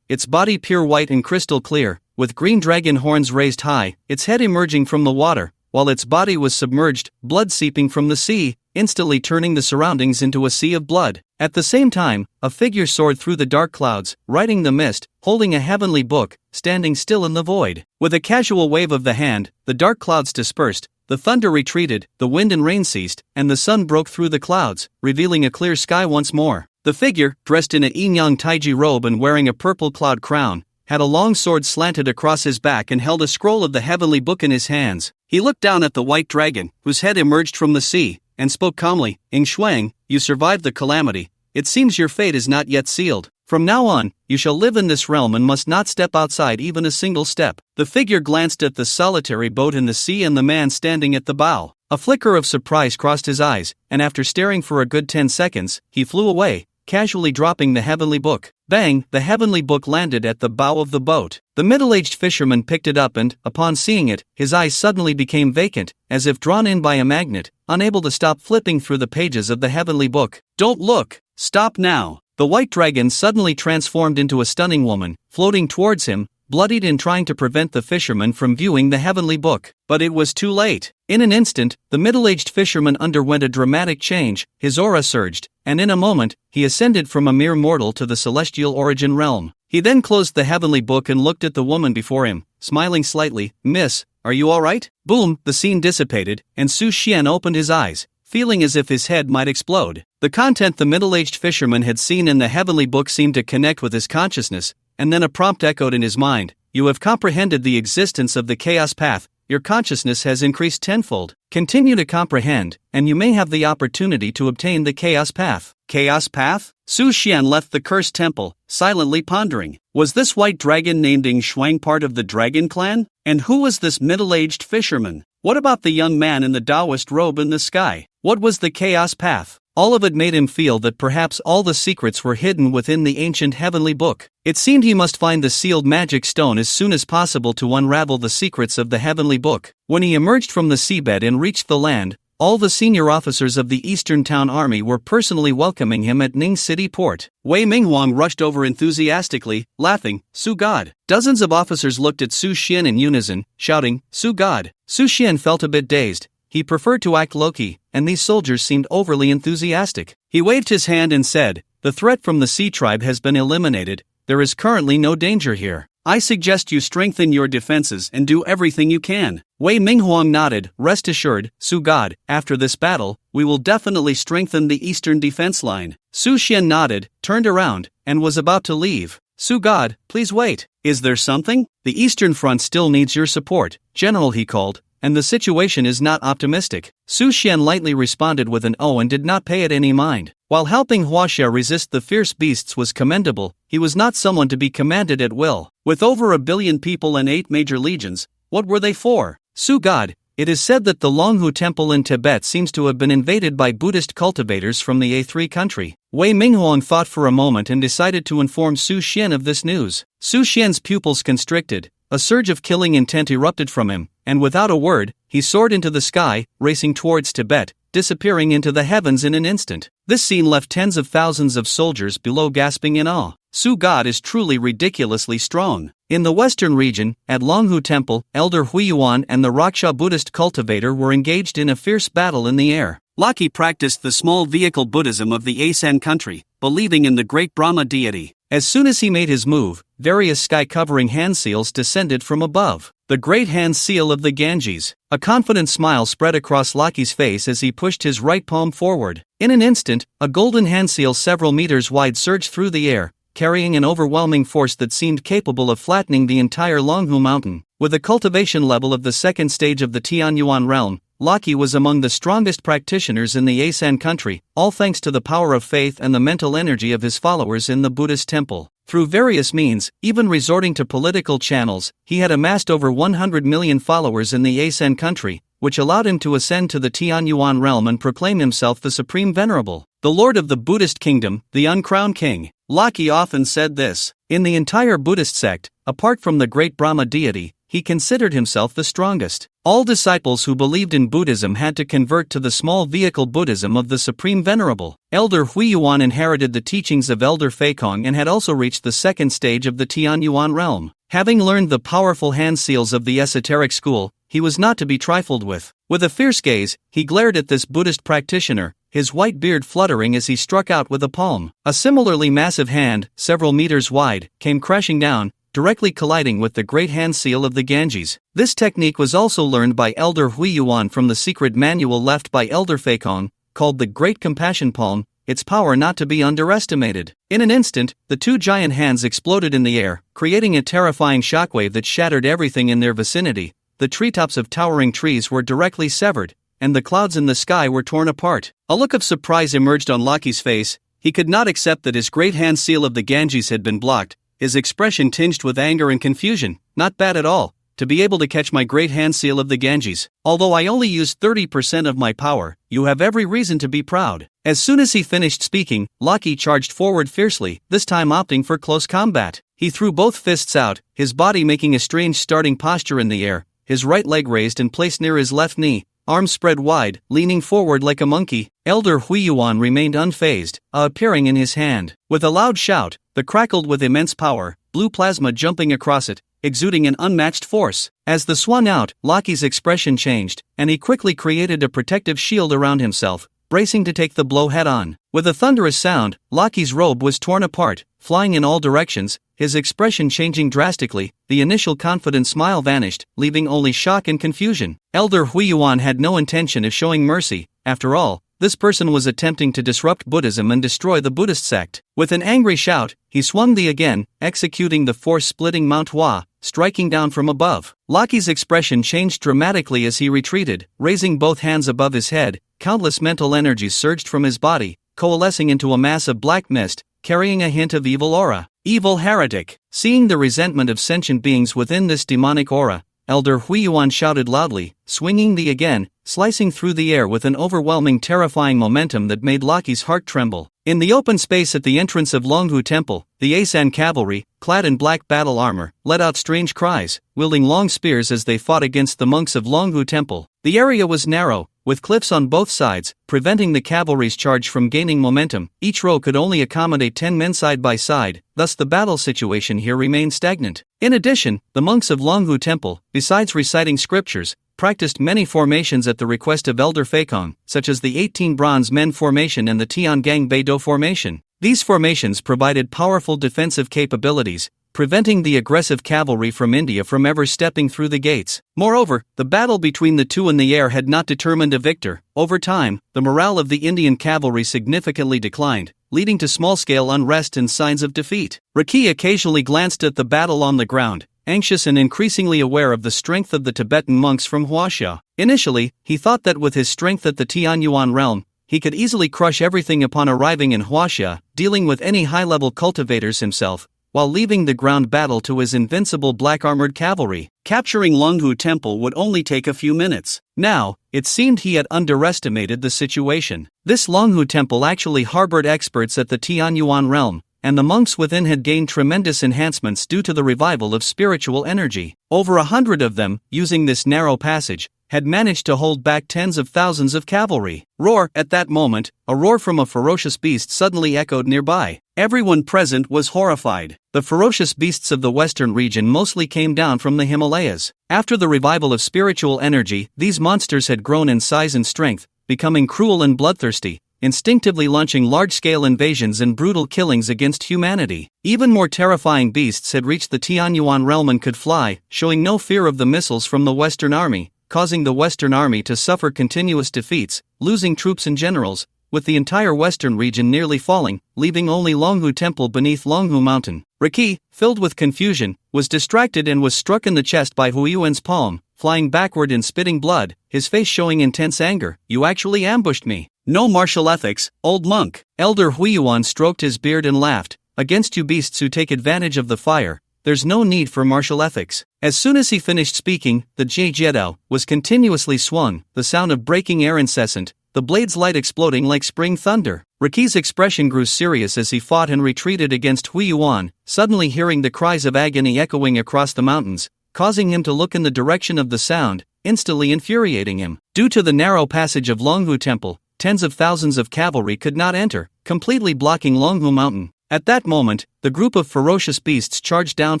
its body pure white and crystal clear, with green dragon horns raised high, its head emerging from the water, while its body was submerged, blood seeping from the sea, instantly turning the surroundings into a sea of blood. At the same time, a figure soared through the dark clouds, riding the mist, holding a heavenly book, standing still in the void. With a casual wave of the hand, the dark clouds dispersed, the thunder retreated, the wind and rain ceased, and the sun broke through the clouds, revealing a clear sky once more. The figure, dressed in a yin-yang taiji robe and wearing a purple cloud crown, had a long sword slanted across his back and held a scroll of the heavenly book in his hands. He looked down at the white dragon, whose head emerged from the sea, and spoke calmly. "Ing Shuang, you survived the calamity. It seems your fate is not yet sealed. From now on, you shall live in this realm and must not step outside even a single step." The figure glanced at the solitary boat in the sea and the man standing at the bow. A flicker of surprise crossed his eyes, and after staring for a good 10 seconds, he flew away, casually dropping the heavenly book. Bang! The heavenly book landed at the bow of the boat. The middle-aged fisherman picked it up and, upon seeing it, his eyes suddenly became vacant, as if drawn in by a magnet, unable to stop flipping through the pages of the heavenly book. "Don't look! Stop now!" The white dragon suddenly transformed into a stunning woman, floating towards him, bloodied in trying to prevent the fisherman from viewing the heavenly book. But it was too late. In an instant, the middle-aged fisherman underwent a dramatic change, his aura surged, and in a moment, he ascended from a mere mortal to the celestial origin realm. He then closed the heavenly book and looked at the woman before him, smiling slightly. "Miss, are you alright?" Boom, the scene dissipated, and Su Xian opened his eyes, feeling as if his head might explode. The content the middle-aged fisherman had seen in the heavenly book seemed to connect with his consciousness, and then a prompt echoed in his mind. "You have comprehended the existence of the chaos path. Your consciousness has increased tenfold. Continue to comprehend, and you may have the opportunity to obtain the chaos path." Chaos path? Su Xian left the cursed temple, silently pondering. Was this white dragon named Ing Shuang part of the dragon clan? And who was this middle-aged fisherman? What about the young man in the Taoist robe in the sky? What was the chaos path? All of it made him feel that perhaps all the secrets were hidden within the ancient heavenly book. It seemed he must find the sealed magic stone as soon as possible to unravel the secrets of the heavenly book. When he emerged from the seabed and reached the land, all the senior officers of the Eastern Town Army were personally welcoming him at Ning City Port. Wei Minghuang rushed over enthusiastically, laughing, "Su God!" Dozens of officers looked at Su Xian in unison, shouting, "Su God!" Su Xian felt a bit dazed. He preferred to act low-key, and these soldiers seemed overly enthusiastic. He waved his hand and said, "The threat from the Sea Tribe has been eliminated. There is currently no danger here. I suggest you strengthen your defenses and do everything you can." Wei Minghuang nodded. "Rest assured, Su God, after this battle, we will definitely strengthen the eastern defense line." Su Xian nodded, turned around, and was about to leave. "Su God, please wait. Is there something? The eastern front still needs your support, General," he called, "and the situation is not optimistic." Su Xian lightly responded with an "oh" and did not pay it any mind. While helping Huaxia resist the fierce beasts was commendable, he was not someone to be commanded at will. With over 1 billion people and 8 major legions, what were they for? "Su God, it is said that the Longhu Temple in Tibet seems to have been invaded by Buddhist cultivators from the A3 country." Wei Minghuang thought for a moment and decided to inform Su Xian of this news. Su Xian's pupils constricted, a surge of killing intent erupted from him, and without a word, he soared into the sky, racing towards Tibet, disappearing into the heavens in an instant. This scene left tens of thousands of soldiers below gasping in awe. Su God is truly ridiculously strong. In the western region, at Longhu Temple, Elder Huiyuan and the Raksha Buddhist cultivator were engaged in a fierce battle in the air. Laki practiced the small vehicle Buddhism of the Asan country, believing in the great Brahma deity. As soon as he made his move, various sky-covering hand seals descended from above. The great hand seal of the Ganges. A confident smile spread across Laki's face as he pushed his right palm forward. In an instant, a golden hand seal several meters wide surged through the air, carrying an overwhelming force that seemed capable of flattening the entire Longhu mountain. With a cultivation level of the second stage of the Tianyuan realm, Laki was among the strongest practitioners in the Asan country, all thanks to the power of faith and the mental energy of his followers in the Buddhist temple. Through various means, even resorting to political channels, he had amassed over 100 million followers in the Asan country, which allowed him to ascend to the Tianyuan realm and proclaim himself the Supreme Venerable, the Lord of the Buddhist kingdom, the uncrowned king. Laki often said this. In the entire Buddhist sect, apart from the great Brahma deity, he considered himself the strongest. All disciples who believed in Buddhism had to convert to the small vehicle Buddhism of the Supreme Venerable. Elder Huiyuan inherited the teachings of Elder Feikong and had also reached the second stage of the Tianyuan realm. Having learned the powerful hand seals of the esoteric school, he was not to be trifled with. With a fierce gaze, he glared at this Buddhist practitioner, his white beard fluttering as he struck out with a palm. A similarly massive hand, several meters wide, came crashing down, directly colliding with the great hand seal of the Ganges. This technique was also learned by Elder Huiyuan from the secret manual left by Elder Feikong, called the Great Compassion Palm, its power not to be underestimated. In an instant, the two giant hands exploded in the air, creating a terrifying shockwave that shattered everything in their vicinity. The treetops of towering trees were directly severed, and the clouds in the sky were torn apart. A look of surprise emerged on Loki's face. He could not accept that his great hand seal of the Ganges had been blocked, his expression tinged with anger and confusion. Not bad at all, to be able to catch my great hand seal of the Ganges. Although I only used 30% of my power, you have every reason to be proud. As soon as he finished speaking, Loki charged forward fiercely, this time opting for close combat. He threw both fists out, his body making a strange starting posture in the air, his right leg raised and placed near his left knee, arms spread wide, leaning forward like a monkey. Elder Huiyuan remained unfazed, appearing in his hand. With a loud shout, the crackled with immense power, blue plasma jumping across it, exuding an unmatched force. As the swung out, Loki's expression changed, and he quickly created a protective shield around himself, bracing to take the blow head-on. With a thunderous sound, Loki's robe was torn apart, flying in all directions, his expression changing drastically. The initial confident smile vanished, leaving only shock and confusion. Elder Huiyuan had no intention of showing mercy. After all, this person was attempting to disrupt Buddhism and destroy the Buddhist sect. With an angry shout, he swung the again, executing the force-splitting Manhwa, striking down from above. Loki's expression changed dramatically as he retreated, raising both hands above his head. Countless mental energies surged from his body, coalescing into a mass of black mist, carrying a hint of evil aura. Evil heretic! Seeing the resentment of sentient beings within this demonic aura, Elder Huiyuan shouted loudly, swinging the again, slicing through the air with an overwhelming terrifying momentum that made Loki's heart tremble. In the open space at the entrance of Longhu Temple, the Asan cavalry, clad in black battle armor, let out strange cries, wielding long spears as they fought against the monks of Longhu Temple. The area was narrow, with cliffs on both sides, preventing the cavalry's charge from gaining momentum. Each row could only accommodate 10 men side by side, thus the battle situation here remained stagnant. In addition, the monks of Longhu Temple, besides reciting scriptures, practiced many formations at the request of Elder Feikong, such as the 18 Bronze Men formation and the Tiangang Beido formation. These formations provided powerful defensive capabilities, preventing the aggressive cavalry from India from ever stepping through the gates. Moreover, the battle between the two in the air had not determined a victor. Over time, the morale of the Indian cavalry significantly declined, leading to small-scale unrest and signs of defeat. Riki occasionally glanced at the battle on the ground, anxious and increasingly aware of the strength of the Tibetan monks from Huaxia. Initially, he thought that with his strength at the Tianyuan realm, he could easily crush everything upon arriving in Huaxia, dealing with any high-level cultivators himself, while leaving the ground battle to his invincible black-armored cavalry. Capturing Longhu Temple would only take a few minutes. Now, it seemed he had underestimated the situation. This Longhu Temple actually harbored experts at the Tianyuan realm, and the monks within had gained tremendous enhancements due to the revival of spiritual energy. Over 100 of them, using this narrow passage, had managed to hold back tens of thousands of cavalry. Roar! At that moment, a roar from a ferocious beast suddenly echoed nearby. Everyone present was horrified. The ferocious beasts of the western region mostly came down from the Himalayas. After the revival of spiritual energy, these monsters had grown in size and strength, becoming cruel and bloodthirsty, instinctively launching large-scale invasions and brutal killings against humanity. Even more terrifying beasts had reached the Tianyuan realm and could fly, showing no fear of the missiles from the Western Army, causing the Western Army to suffer continuous defeats, losing troops and generals, with the entire western region nearly falling, leaving only Longhu Temple beneath Longhu Mountain. Riki, filled with confusion, was distracted and was struck in the chest by Huiyuan's palm, flying backward and spitting blood, his face showing intense anger. "You actually ambushed me. No martial ethics, old monk." Elder Huiyuan stroked his beard and laughed. "Against you beasts who take advantage of the fire, there's no need for martial ethics." As soon as he finished speaking, the Jiedao was continuously swung, the sound of breaking air incessant, the blade's light exploding like spring thunder. Riki's expression grew serious as he fought and retreated against Huiyuan, suddenly hearing the cries of agony echoing across the mountains, causing him to look in the direction of the sound, instantly infuriating him. Due to the narrow passage of Longhu Temple, tens of thousands of cavalry could not enter, completely blocking Longhu Mountain. At that moment, the group of ferocious beasts charged down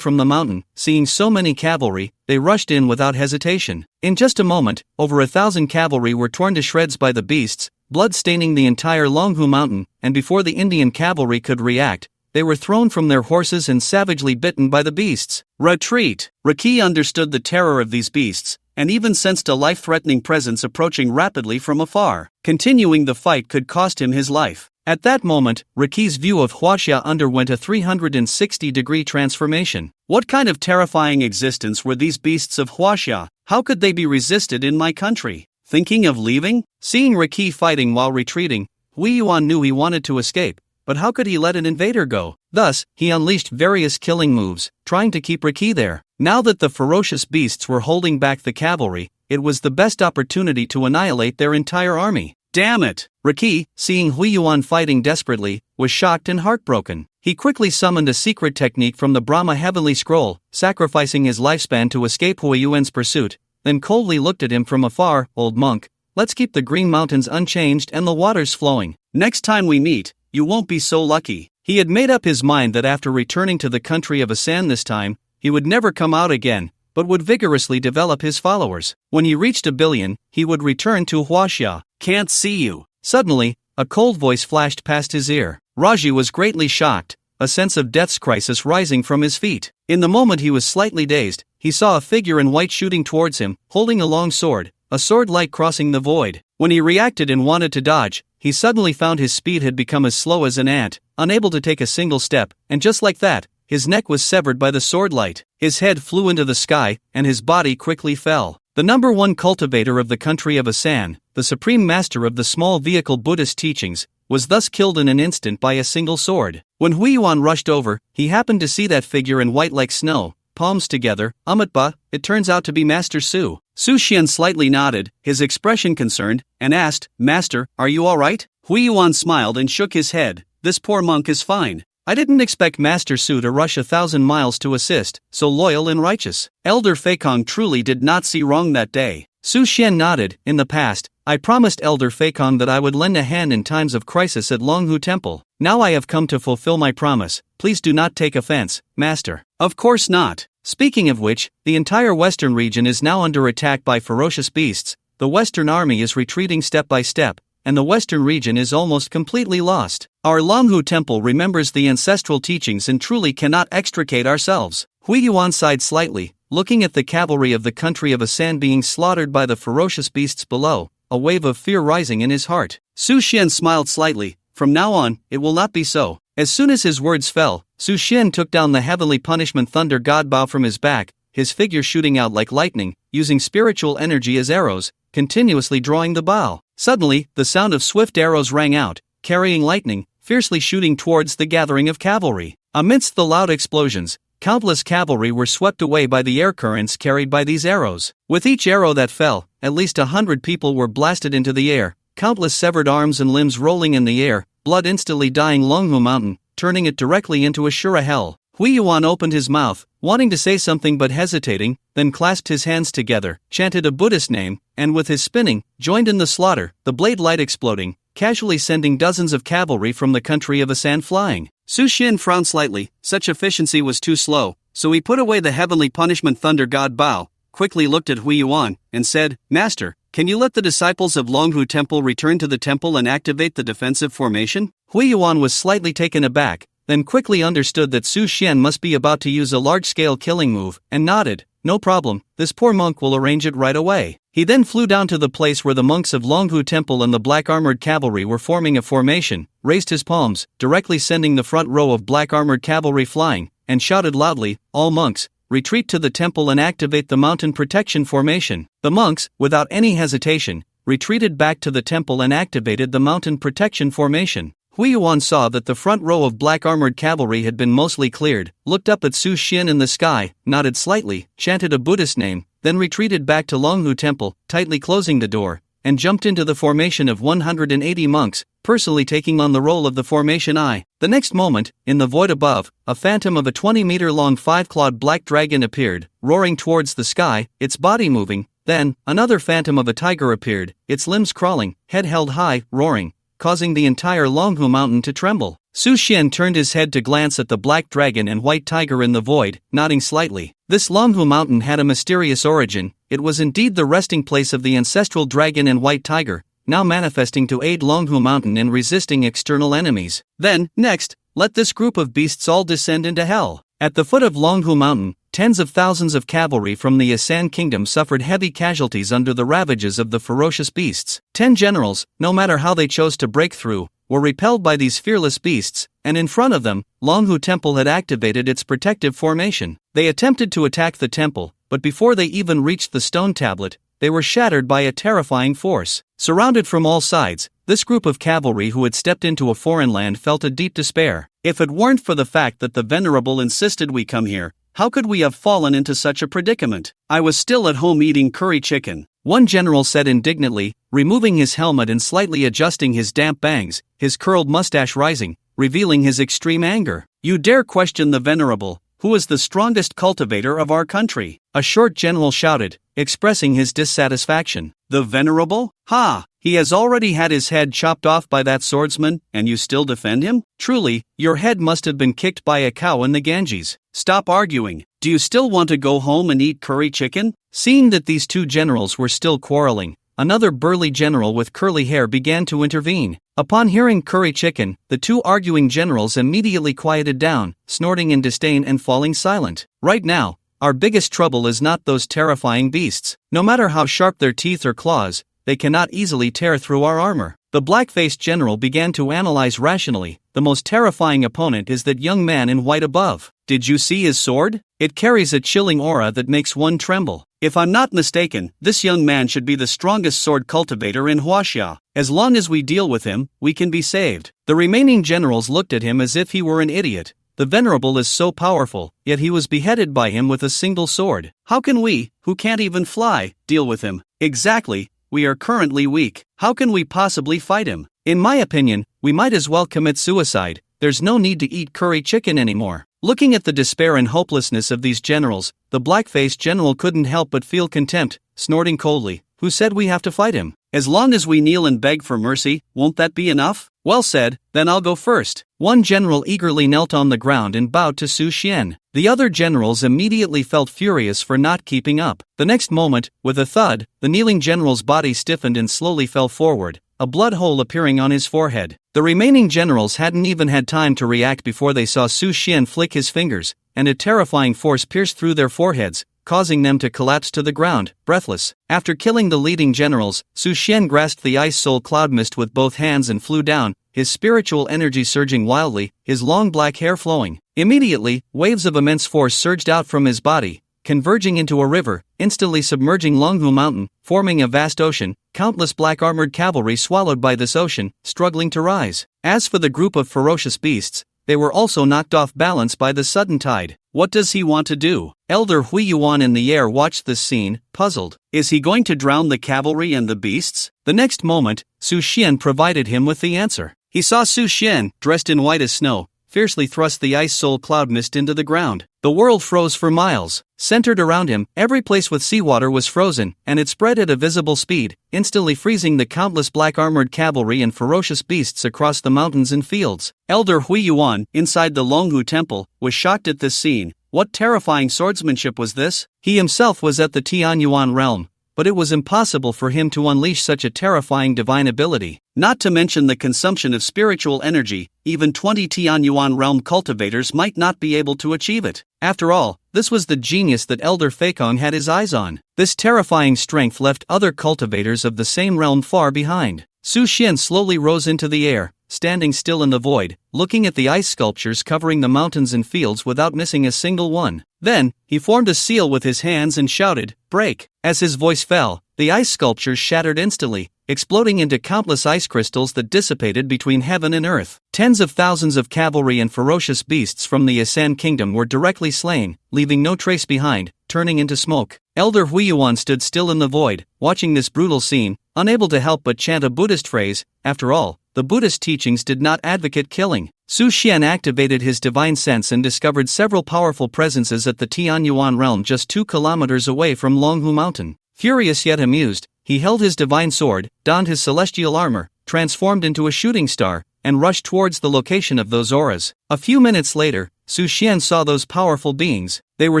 from the mountain. Seeing so many cavalry, they rushed in without hesitation. In just a moment, over 1,000 cavalry were torn to shreds by the beasts, blood staining the entire Longhu Mountain, and before the Indian cavalry could react, they were thrown from their horses and savagely bitten by the beasts. Retreat! Riki understood the terror of these beasts, and even sensed a life-threatening presence approaching rapidly from afar. Continuing the fight could cost him his life. At that moment, Riki's view of Huaxia underwent a 360-degree transformation. What kind of terrifying existence were these beasts of Huaxia? How could they be resisted in my country? Thinking of leaving? Seeing Riki fighting while retreating, Hui Yuan knew he wanted to escape, but how could he let an invader go? Thus, he unleashed various killing moves, trying to keep Riki there. Now that the ferocious beasts were holding back the cavalry, it was the best opportunity to annihilate their entire army. Damn it! Riki, seeing Hui Yuan fighting desperately, was shocked and heartbroken. He quickly summoned a secret technique from the Brahma Heavenly Scroll, sacrificing his lifespan to escape Hui Yuan's pursuit, then coldly looked at him from afar. Old monk, let's keep the green mountains unchanged and the waters flowing. Next time we meet, you won't be so lucky. He had made up his mind that after returning to the country of Asan this time, he would never come out again, but would vigorously develop his followers. When he reached 1 billion, he would return to Huaxia. Can't see you. Suddenly, a cold voice flashed past his ear. Raji was greatly shocked, a sense of death's crisis rising from his feet. In the moment he was slightly dazed, he saw a figure in white shooting towards him, holding a long sword, a sword light crossing the void. When he reacted and wanted to dodge, he suddenly found his speed had become as slow as an ant, unable to take a single step, and just like that, his neck was severed by the sword light. His head flew into the sky, and his body quickly fell. The number one cultivator of the country of Asan, the supreme master of the small vehicle Buddhist teachings, was thus killed in an instant by a single sword. When Hui Yuan rushed over, he happened to see that figure in white like snow, palms together. Amatba, it turns out to be Master Su. Su Xian slightly nodded, his expression concerned, and asked, Master, are you alright? Hui Yuan smiled and shook his head. This poor monk is fine. I didn't expect Master Su to rush 1,000 miles to assist, so loyal and righteous. Elder Feikong truly did not see wrong that day. Su Xian nodded. In the past, I promised Elder Feikong that I would lend a hand in times of crisis at Longhu Temple. Now I have come to fulfill my promise. Please do not take offense, Master. Of course not. Speaking of which, the entire western region is now under attack by ferocious beasts. The western army is retreating step by step, and the western region is almost completely lost. Our Longhu Temple remembers the ancestral teachings and truly cannot extricate ourselves. Hui Yuan sighed slightly, looking at the cavalry of the country of Asan being slaughtered by the ferocious beasts below, a wave of fear rising in his heart. Su Xian smiled slightly. From now on, it will not be so. As soon as his words fell, Su Xian took down the heavenly punishment thunder god bow from his back, his figure shooting out like lightning, using spiritual energy as arrows, continuously drawing the bow. Suddenly, the sound of swift arrows rang out, carrying lightning, fiercely shooting towards the gathering of cavalry. Amidst the loud explosions, countless cavalry were swept away by the air currents carried by these arrows. With each arrow that fell, at least 100 people were blasted into the air, countless severed arms and limbs rolling in the air, blood instantly dyeing Longhu Mountain, turning it directly into a Shura hell. Hui Yuan opened his mouth, wanting to say something but hesitating, then clasped his hands together, chanted a Buddhist name, and with his spinning, joined in the slaughter, the blade light exploding, casually sending dozens of cavalry from the country of Asan flying. Su Xian frowned slightly. Such efficiency was too slow, so he put away the heavenly punishment thunder god Bao, quickly looked at Hui Yuan, and said, Master, can you let the disciples of Longhu Temple return to the temple and activate the defensive formation? Hui Yuan was slightly taken aback, then quickly understood that Su Xian must be about to use a large-scale killing move, and nodded. No problem, this poor monk will arrange it right away. He then flew down to the place where the monks of Longhu Temple and the black-armored cavalry were forming a formation, raised his palms, directly sending the front row of black-armored cavalry flying, and shouted loudly, All monks, retreat to the temple and activate the mountain protection formation. The monks, without any hesitation, retreated back to the temple and activated the mountain protection formation. Hui Yuan saw that the front row of black-armored cavalry had been mostly cleared, looked up at Su Xian in the sky, nodded slightly, chanted a Buddhist name, then retreated back to Longhu Temple, tightly closing the door, and jumped into the formation of 180 monks, personally taking on the role of the formation eye. The next moment, in the void above, a phantom of a 20-meter-long 5-clawed black dragon appeared, roaring towards the sky, its body moving. Then, another phantom of a tiger appeared, its limbs crawling, head held high, roaring, causing the entire Longhu Mountain to tremble. Su Xian turned his head to glance at the black dragon and white tiger in the void, nodding slightly. This Longhu Mountain had a mysterious origin. It was indeed the resting place of the ancestral dragon and white tiger, now manifesting to aid Longhu Mountain in resisting external enemies. Then, next, let this group of beasts all descend into hell. At the foot of Longhu Mountain, tens of thousands of cavalry from the Asan kingdom suffered heavy casualties under the ravages of the ferocious beasts. 10 generals, no matter how they chose to break through, were repelled by these fearless beasts, and in front of them, Longhu Temple had activated its protective formation. They attempted to attack the temple, but before they even reached the stone tablet, they were shattered by a terrifying force. Surrounded from all sides, this group of cavalry who had stepped into a foreign land felt a deep despair. If it weren't for the fact that the Venerable insisted we come here, how could we have fallen into such a predicament? I was still at home eating curry chicken, one general said indignantly, removing his helmet and slightly adjusting his damp bangs, his curled mustache rising, revealing his extreme anger. You dare question the Venerable, who is the strongest cultivator of our country? A short general shouted, expressing his dissatisfaction. The Venerable? Ha! He has already had his head chopped off by that swordsman, and you still defend him? Truly, your head must have been kicked by a cow in the Ganges. Stop arguing. Do you still want to go home and eat curry chicken? Seeing that these two generals were still quarreling, another burly general with curly hair began to intervene. Upon hearing curry chicken, the two arguing generals immediately quieted down, snorting in disdain and falling silent. Right now, our biggest trouble is not those terrifying beasts. No matter how sharp their teeth or claws, they cannot easily tear through our armor. The black-faced general began to analyze rationally. The most terrifying opponent is that young man in white above. Did you see his sword? It carries a chilling aura that makes one tremble. If I'm not mistaken, this young man should be the strongest sword cultivator in Huaxia. As long as we deal with him, we can be saved. The remaining generals looked at him as if he were an idiot. The Venerable is so powerful, yet he was beheaded by him with a single sword. How can we, who can't even fly, deal with him? Exactly. We are currently weak. How can we possibly fight him? In my opinion, we might as well commit suicide. There's no need to eat curry chicken anymore. Looking at the despair and hopelessness of these generals, the black-faced general couldn't help but feel contempt, snorting coldly. Who said we have to fight him? As long as we kneel and beg for mercy, won't that be enough? Well said, then I'll go first. One general eagerly knelt on the ground and bowed to Su Xian. The other generals immediately felt furious for not keeping up. The next moment, with a thud, the kneeling general's body stiffened and slowly fell forward, a blood hole appearing on his forehead. The remaining generals hadn't even had time to react before they saw Su Xian flick his fingers, and a terrifying force pierced through their foreheads, causing them to collapse to the ground, breathless. After killing the leading generals, Su Xian grasped the ice soul cloud mist with both hands and flew down, his spiritual energy surging wildly, his long black hair flowing. Immediately, waves of immense force surged out from his body, converging into a river, instantly submerging Longhu Mountain, forming a vast ocean. Countless black armored cavalry swallowed by this ocean, struggling to rise. As for the group of ferocious beasts, they were also knocked off balance by the sudden tide. What does he want to do? Elder Hui Yuan in the air watched this scene, puzzled. Is he going to drown the cavalry and the beasts? The next moment, Su Xian provided him with the answer. He saw Su Xian, dressed in white as snow, fiercely thrust the ice soul cloud mist into the ground. The world froze for miles. Centered around him, every place with seawater was frozen, and it spread at a visible speed, instantly freezing the countless black armored cavalry and ferocious beasts across the mountains and fields. Elder Hui Yuan, inside the Longhu temple, was shocked at this scene. What terrifying swordsmanship was this? He himself was at the Tianyuan realm, but it was impossible for him to unleash such a terrifying divine ability. Not to mention the consumption of spiritual energy, even 20 Tianyuan realm cultivators might not be able to achieve it. After all, this was the genius that Elder Feikong had his eyes on. This terrifying strength left other cultivators of the same realm far behind. Su Xian slowly rose into the air, standing still in the void, looking at the ice sculptures covering the mountains and fields without missing a single one. Then, he formed a seal with his hands and shouted, "Break!" As his voice fell, the ice sculptures shattered instantly, exploding into countless ice crystals that dissipated between heaven and earth. Tens of thousands of cavalry and ferocious beasts from the Asan kingdom were directly slain, leaving no trace behind, turning into smoke. Elder Huiyuan stood still in the void, watching this brutal scene, unable to help but chant a Buddhist phrase. After all, the Buddhist teachings did not advocate killing. Su Xian activated his divine sense and discovered several powerful presences at the Tianyuan realm just 2 kilometers away from Longhu Mountain. Furious yet amused, he held his divine sword, donned his celestial armor, transformed into a shooting star, and rushed towards the location of those auras. A few minutes later, Su Xian saw those powerful beings. They were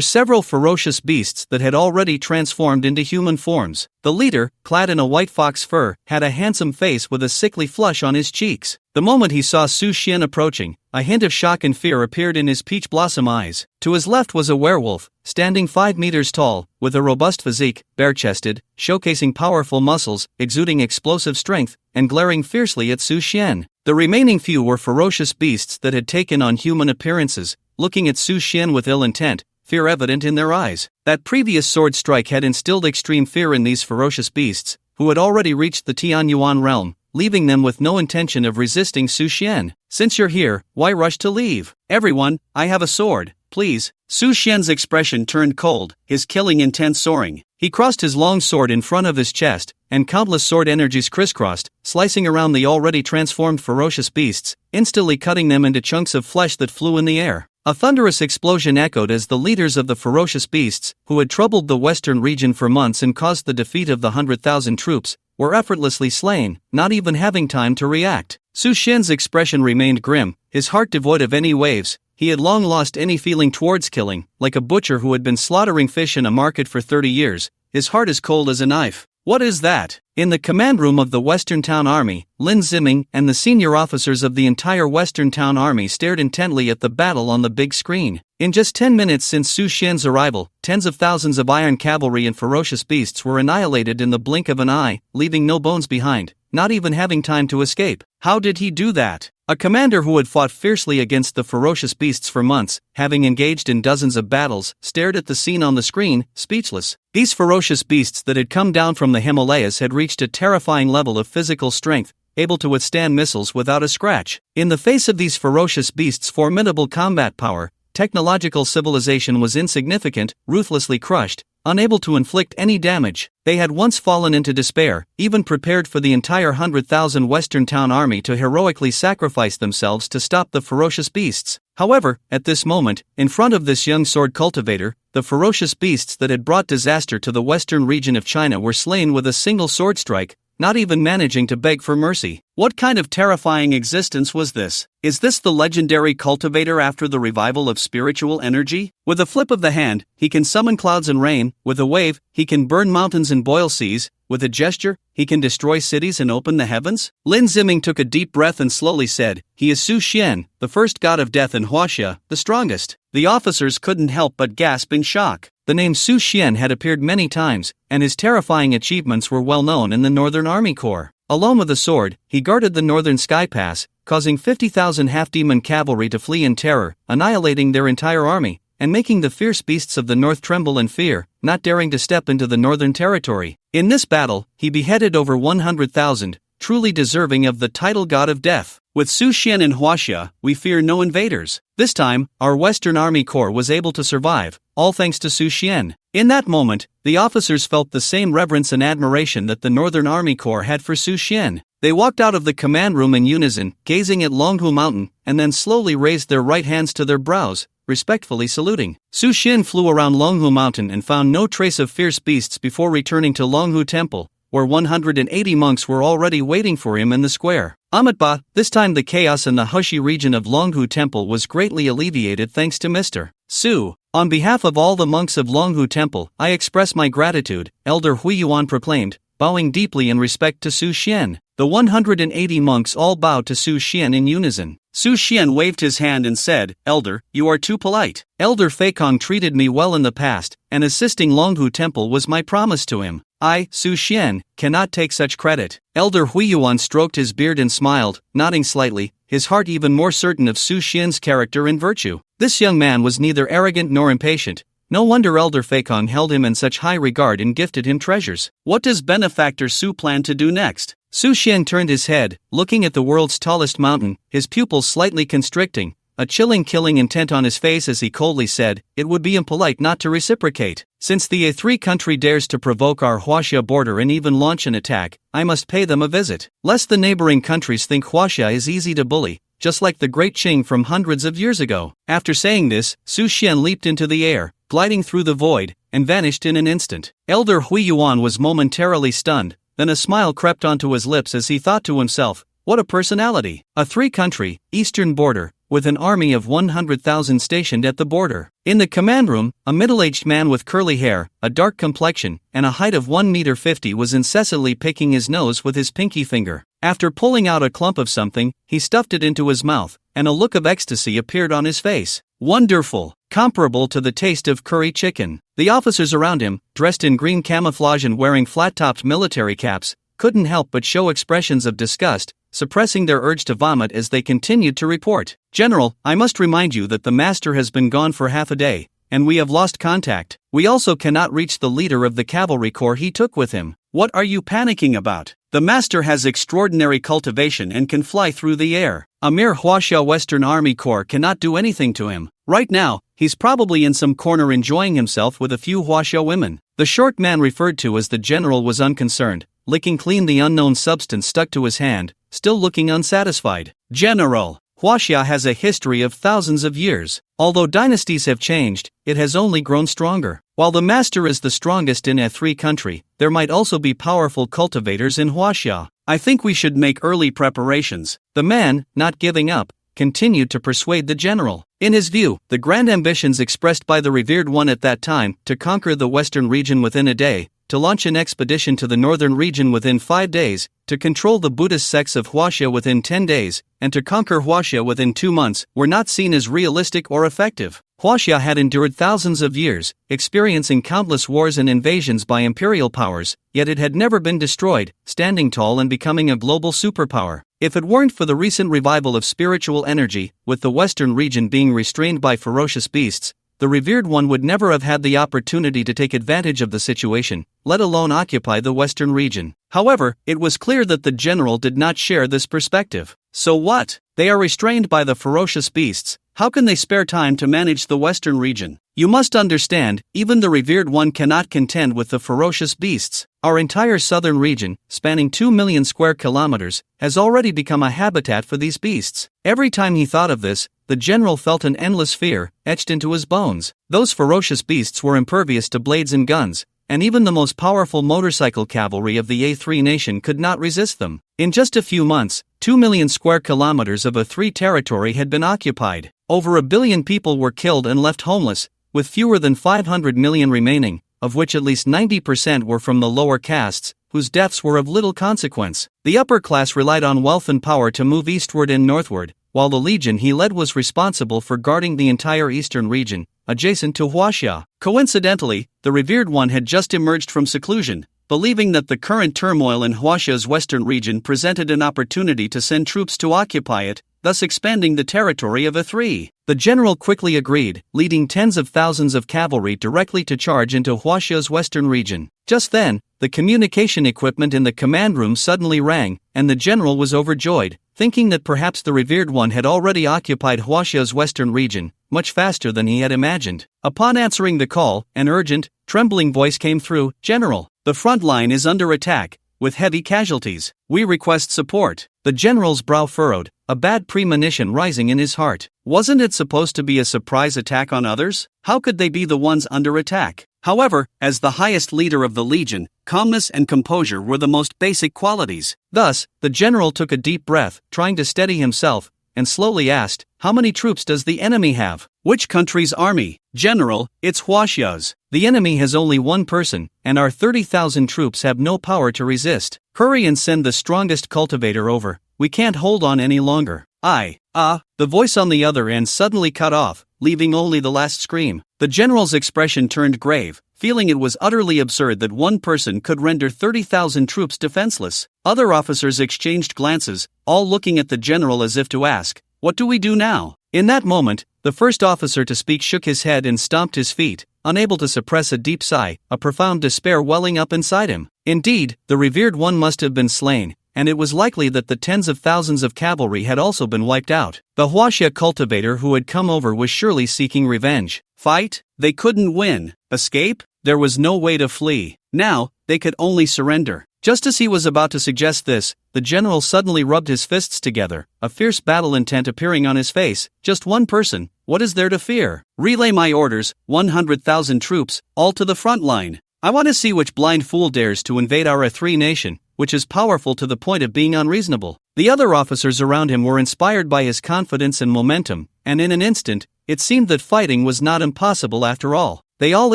several ferocious beasts that had already transformed into human forms. The leader, clad in a white fox fur, had a handsome face with a sickly flush on his cheeks. The moment he saw Su Xian approaching, a hint of shock and fear appeared in his peach blossom eyes. To his left was a werewolf, standing 5 meters tall, with a robust physique, bare-chested, showcasing powerful muscles, exuding explosive strength, and glaring fiercely at Su Xian. The remaining few were ferocious beasts that had taken on human appearances, looking at Su Xian with ill intent, fear evident in their eyes. That previous sword strike had instilled extreme fear in these ferocious beasts, who had already reached the Tianyuan realm, leaving them with no intention of resisting Su Xian. Since you're here, why rush to leave? Everyone, I have a sword, please. Su Xian's expression turned cold, his killing intent soaring. He crossed his long sword in front of his chest, and countless sword energies crisscrossed, slicing around the already transformed ferocious beasts, instantly cutting them into chunks of flesh that flew in the air. A thunderous explosion echoed as the leaders of the ferocious beasts, who had troubled the western region for months and caused the defeat of the 100,000 troops, were effortlessly slain, not even having time to react. Su Xian's expression remained grim, his heart devoid of any waves. He had long lost any feeling towards killing, like a butcher who had been slaughtering fish in a market for 30 years, his heart as cold as a knife. What is that? In the command room of the Western Town Army, Lin Ziming and the senior officers of the entire Western Town Army stared intently at the battle on the big screen. In just 10 minutes since Su Xian's arrival, tens of thousands of iron cavalry and ferocious beasts were annihilated in the blink of an eye, leaving no bones behind, not even having time to escape. How did he do that? A commander who had fought fiercely against the ferocious beasts for months, having engaged in dozens of battles, stared at the scene on the screen, speechless. These ferocious beasts that had come down from the Himalayas had reached a terrifying level of physical strength, able to withstand missiles without a scratch. In the face of these ferocious beasts' formidable combat power, technological civilization was insignificant, ruthlessly crushed, unable to inflict any damage. They had once fallen into despair, even prepared for the entire 100,000 Western Town Army to heroically sacrifice themselves to stop the ferocious beasts. However, at this moment, in front of this young sword cultivator, the ferocious beasts that had brought disaster to the western region of China were slain with a single sword strike, not even managing to beg for mercy. What kind of terrifying existence was this? Is this the legendary cultivator after the revival of spiritual energy? With a flip of the hand, he can summon clouds and rain. With a wave, he can burn mountains and boil seas. With a gesture, he can destroy cities and open the heavens? Lin Ziming took a deep breath and slowly said, "He is Su Xian, the first god of death in Huaxia, the strongest." The officers couldn't help but gasp in shock. The name Su Xian had appeared many times, and his terrifying achievements were well known in the Northern Army Corps. Alone with a sword, he guarded the Northern Sky Pass, causing 50,000 half-demon cavalry to flee in terror, annihilating their entire army, and making the fierce beasts of the north tremble in fear, not daring to step into the northern territory. In this battle, he beheaded over 100,000, truly deserving of the title God of Death. With Su Xian in Huaxia, we fear no invaders. This time, our Western Army Corps was able to survive, all thanks to Su Xian. In that moment, the officers felt the same reverence and admiration that the Northern Army Corps had for Su Xian. They walked out of the command room in unison, gazing at Longhu Mountain, and then slowly raised their right hands to their brows, respectfully saluting. Su Xian flew around Longhu Mountain and found no trace of fierce beasts before returning to Longhu Temple, where 180 monks were already waiting for him in the square. Amitba, this time the chaos in the Hushi region of Longhu Temple was greatly alleviated thanks to Mr. Su. On behalf of all the monks of Longhu Temple, I express my gratitude, Elder Huiyuan proclaimed, bowing deeply in respect to Su Xian. The 180 monks all bowed to Su Xian in unison. Su Xian waved his hand and said, "Elder, you are too polite. Elder Feikong treated me well in the past, and assisting Longhu Temple was my promise to him. I, Su Xian, cannot take such credit." Elder Huiyuan stroked his beard and smiled, nodding slightly, his heart even more certain of Su Xian's character and virtue. This young man was neither arrogant nor impatient. No wonder Elder Feikong held him in such high regard and gifted him treasures. What does Benefactor Su plan to do next? Su Xian turned his head, looking at the world's tallest mountain, his pupils slightly constricting, a chilling killing intent on his face as he coldly said, "It would be impolite not to reciprocate. Since the A3 country dares to provoke our Huaxia border and even launch an attack, I must pay them a visit. Lest the neighboring countries think Huaxia is easy to bully, just like the Great Qing from hundreds of years ago." After saying this, Su Xian leaped into the air, gliding through the void, and vanished in an instant. Elder Huiyuan was momentarily stunned, then a smile crept onto his lips as he thought to himself, what a personality. A three-country, eastern border, with an army of 100,000 stationed at the border. In the command room, a middle-aged man with curly hair, a dark complexion, and a height of 1.50 m was incessantly picking his nose with his pinky finger. After pulling out a clump of something, he stuffed it into his mouth, and a look of ecstasy appeared on his face. Wonderful! Comparable to the taste of curry chicken. The officers around him, dressed in green camouflage and wearing flat-topped military caps, couldn't help but show expressions of disgust, suppressing their urge to vomit as they continued to report. "General, I must remind you that the master has been gone for half a day. and we have lost contact. We also cannot reach the leader of the cavalry corps he took with him. What are you panicking about? The master has extraordinary cultivation and can fly through the air. A mere Huaxia Western Army Corps cannot do anything to him. Right now, he's probably in some corner enjoying himself with a few Huaxia women. The short man referred to as the general was unconcerned, licking clean the unknown substance stuck to his hand, still looking unsatisfied. General, Huaxia has a history of thousands of years. Although dynasties have changed, it has only grown stronger. While the master is the strongest in A3 country, there might also be powerful cultivators in Huaxia. I think we should make early preparations. The man, not giving up, continued to persuade the general. In his view, the grand ambitions expressed by the revered one at that time, to conquer the western region within a day, to launch an expedition to the northern region within 5 days, to control the Buddhist sects of Huaxia within 10 days, and to conquer Huaxia within 2 months, were not seen as realistic or effective. Huaxia had endured thousands of years, experiencing countless wars and invasions by imperial powers, yet it had never been destroyed, standing tall and becoming a global superpower. If it weren't for the recent revival of spiritual energy, with the western region being restrained by ferocious beasts, the revered one would never have had the opportunity to take advantage of the situation, let alone occupy the western region. However, it was clear that the general did not share this perspective. So what? They are restrained by the ferocious beasts. How can they spare time to manage the western region? You must understand, even the revered one cannot contend with the ferocious beasts. Our entire southern region, spanning 2 million square kilometers, has already become a habitat for these beasts. Every time he thought of this, the general felt an endless fear, etched into his bones. Those ferocious beasts were impervious to blades and guns, and even the most powerful motorcycle cavalry of the A3 nation could not resist them. In just a few months, 2 million square kilometers of A3 territory had been occupied. Over 1 billion people were killed and left homeless, with fewer than 500 million remaining, of which at least 90% were from the lower castes, whose deaths were of little consequence. The upper class relied on wealth and power to move eastward and northward, while the legion he led was responsible for guarding the entire eastern region, adjacent to Huaxia. Coincidentally, the revered one had just emerged from seclusion, believing that the current turmoil in Huaxia's western region presented an opportunity to send troops to occupy it, thus expanding the territory of A3. The general quickly agreed, leading tens of thousands of cavalry directly to charge into Huaxia's western region. Just then, the communication equipment in the command room suddenly rang, and the general was overjoyed, thinking that perhaps the revered one had already occupied Huaxia's western region, much faster than he had imagined. Upon answering the call, an urgent, trembling voice came through. "General, the front line is under attack, with heavy casualties. We request support." The general's brow furrowed, a bad premonition rising in his heart. Wasn't it supposed to be a surprise attack on others? How could they be the ones under attack? However, as the highest leader of the legion, calmness and composure were the most basic qualities. Thus, the general took a deep breath, trying to steady himself, and slowly asked, "How many troops does the enemy have?" "Which country's army?" "General, it's Huaxia's. The enemy has only 1 person, and our 30,000 troops have no power to resist. Hurry and send the strongest cultivator over. We can't hold on any longer." The voice on the other end suddenly cut off, leaving only the last scream. The general's expression turned grave, feeling it was utterly absurd that 1 person could render 30,000 troops defenseless. Other officers exchanged glances, all looking at the general as if to ask, "What do we do now?" In that moment, the first officer to speak shook his head and stomped his feet, unable to suppress a deep sigh, a profound despair welling up inside him. Indeed, the revered one must have been slain, and it was likely that the tens of thousands of cavalry had also been wiped out. The Huaxia cultivator who had come over was surely seeking revenge. Fight? They couldn't win. Escape? There was no way to flee. Now, they could only surrender. Just as he was about to suggest this, the general suddenly rubbed his fists together, a fierce battle intent appearing on his face. "Just 1 person, what is there to fear? Relay my orders, 100,000 troops, all to the front line. I want to see which blind fool dares to invade our A3 nation, which is powerful to the point of being unreasonable." The other officers around him were inspired by his confidence and momentum, and in an instant, it seemed that fighting was not impossible after all. They all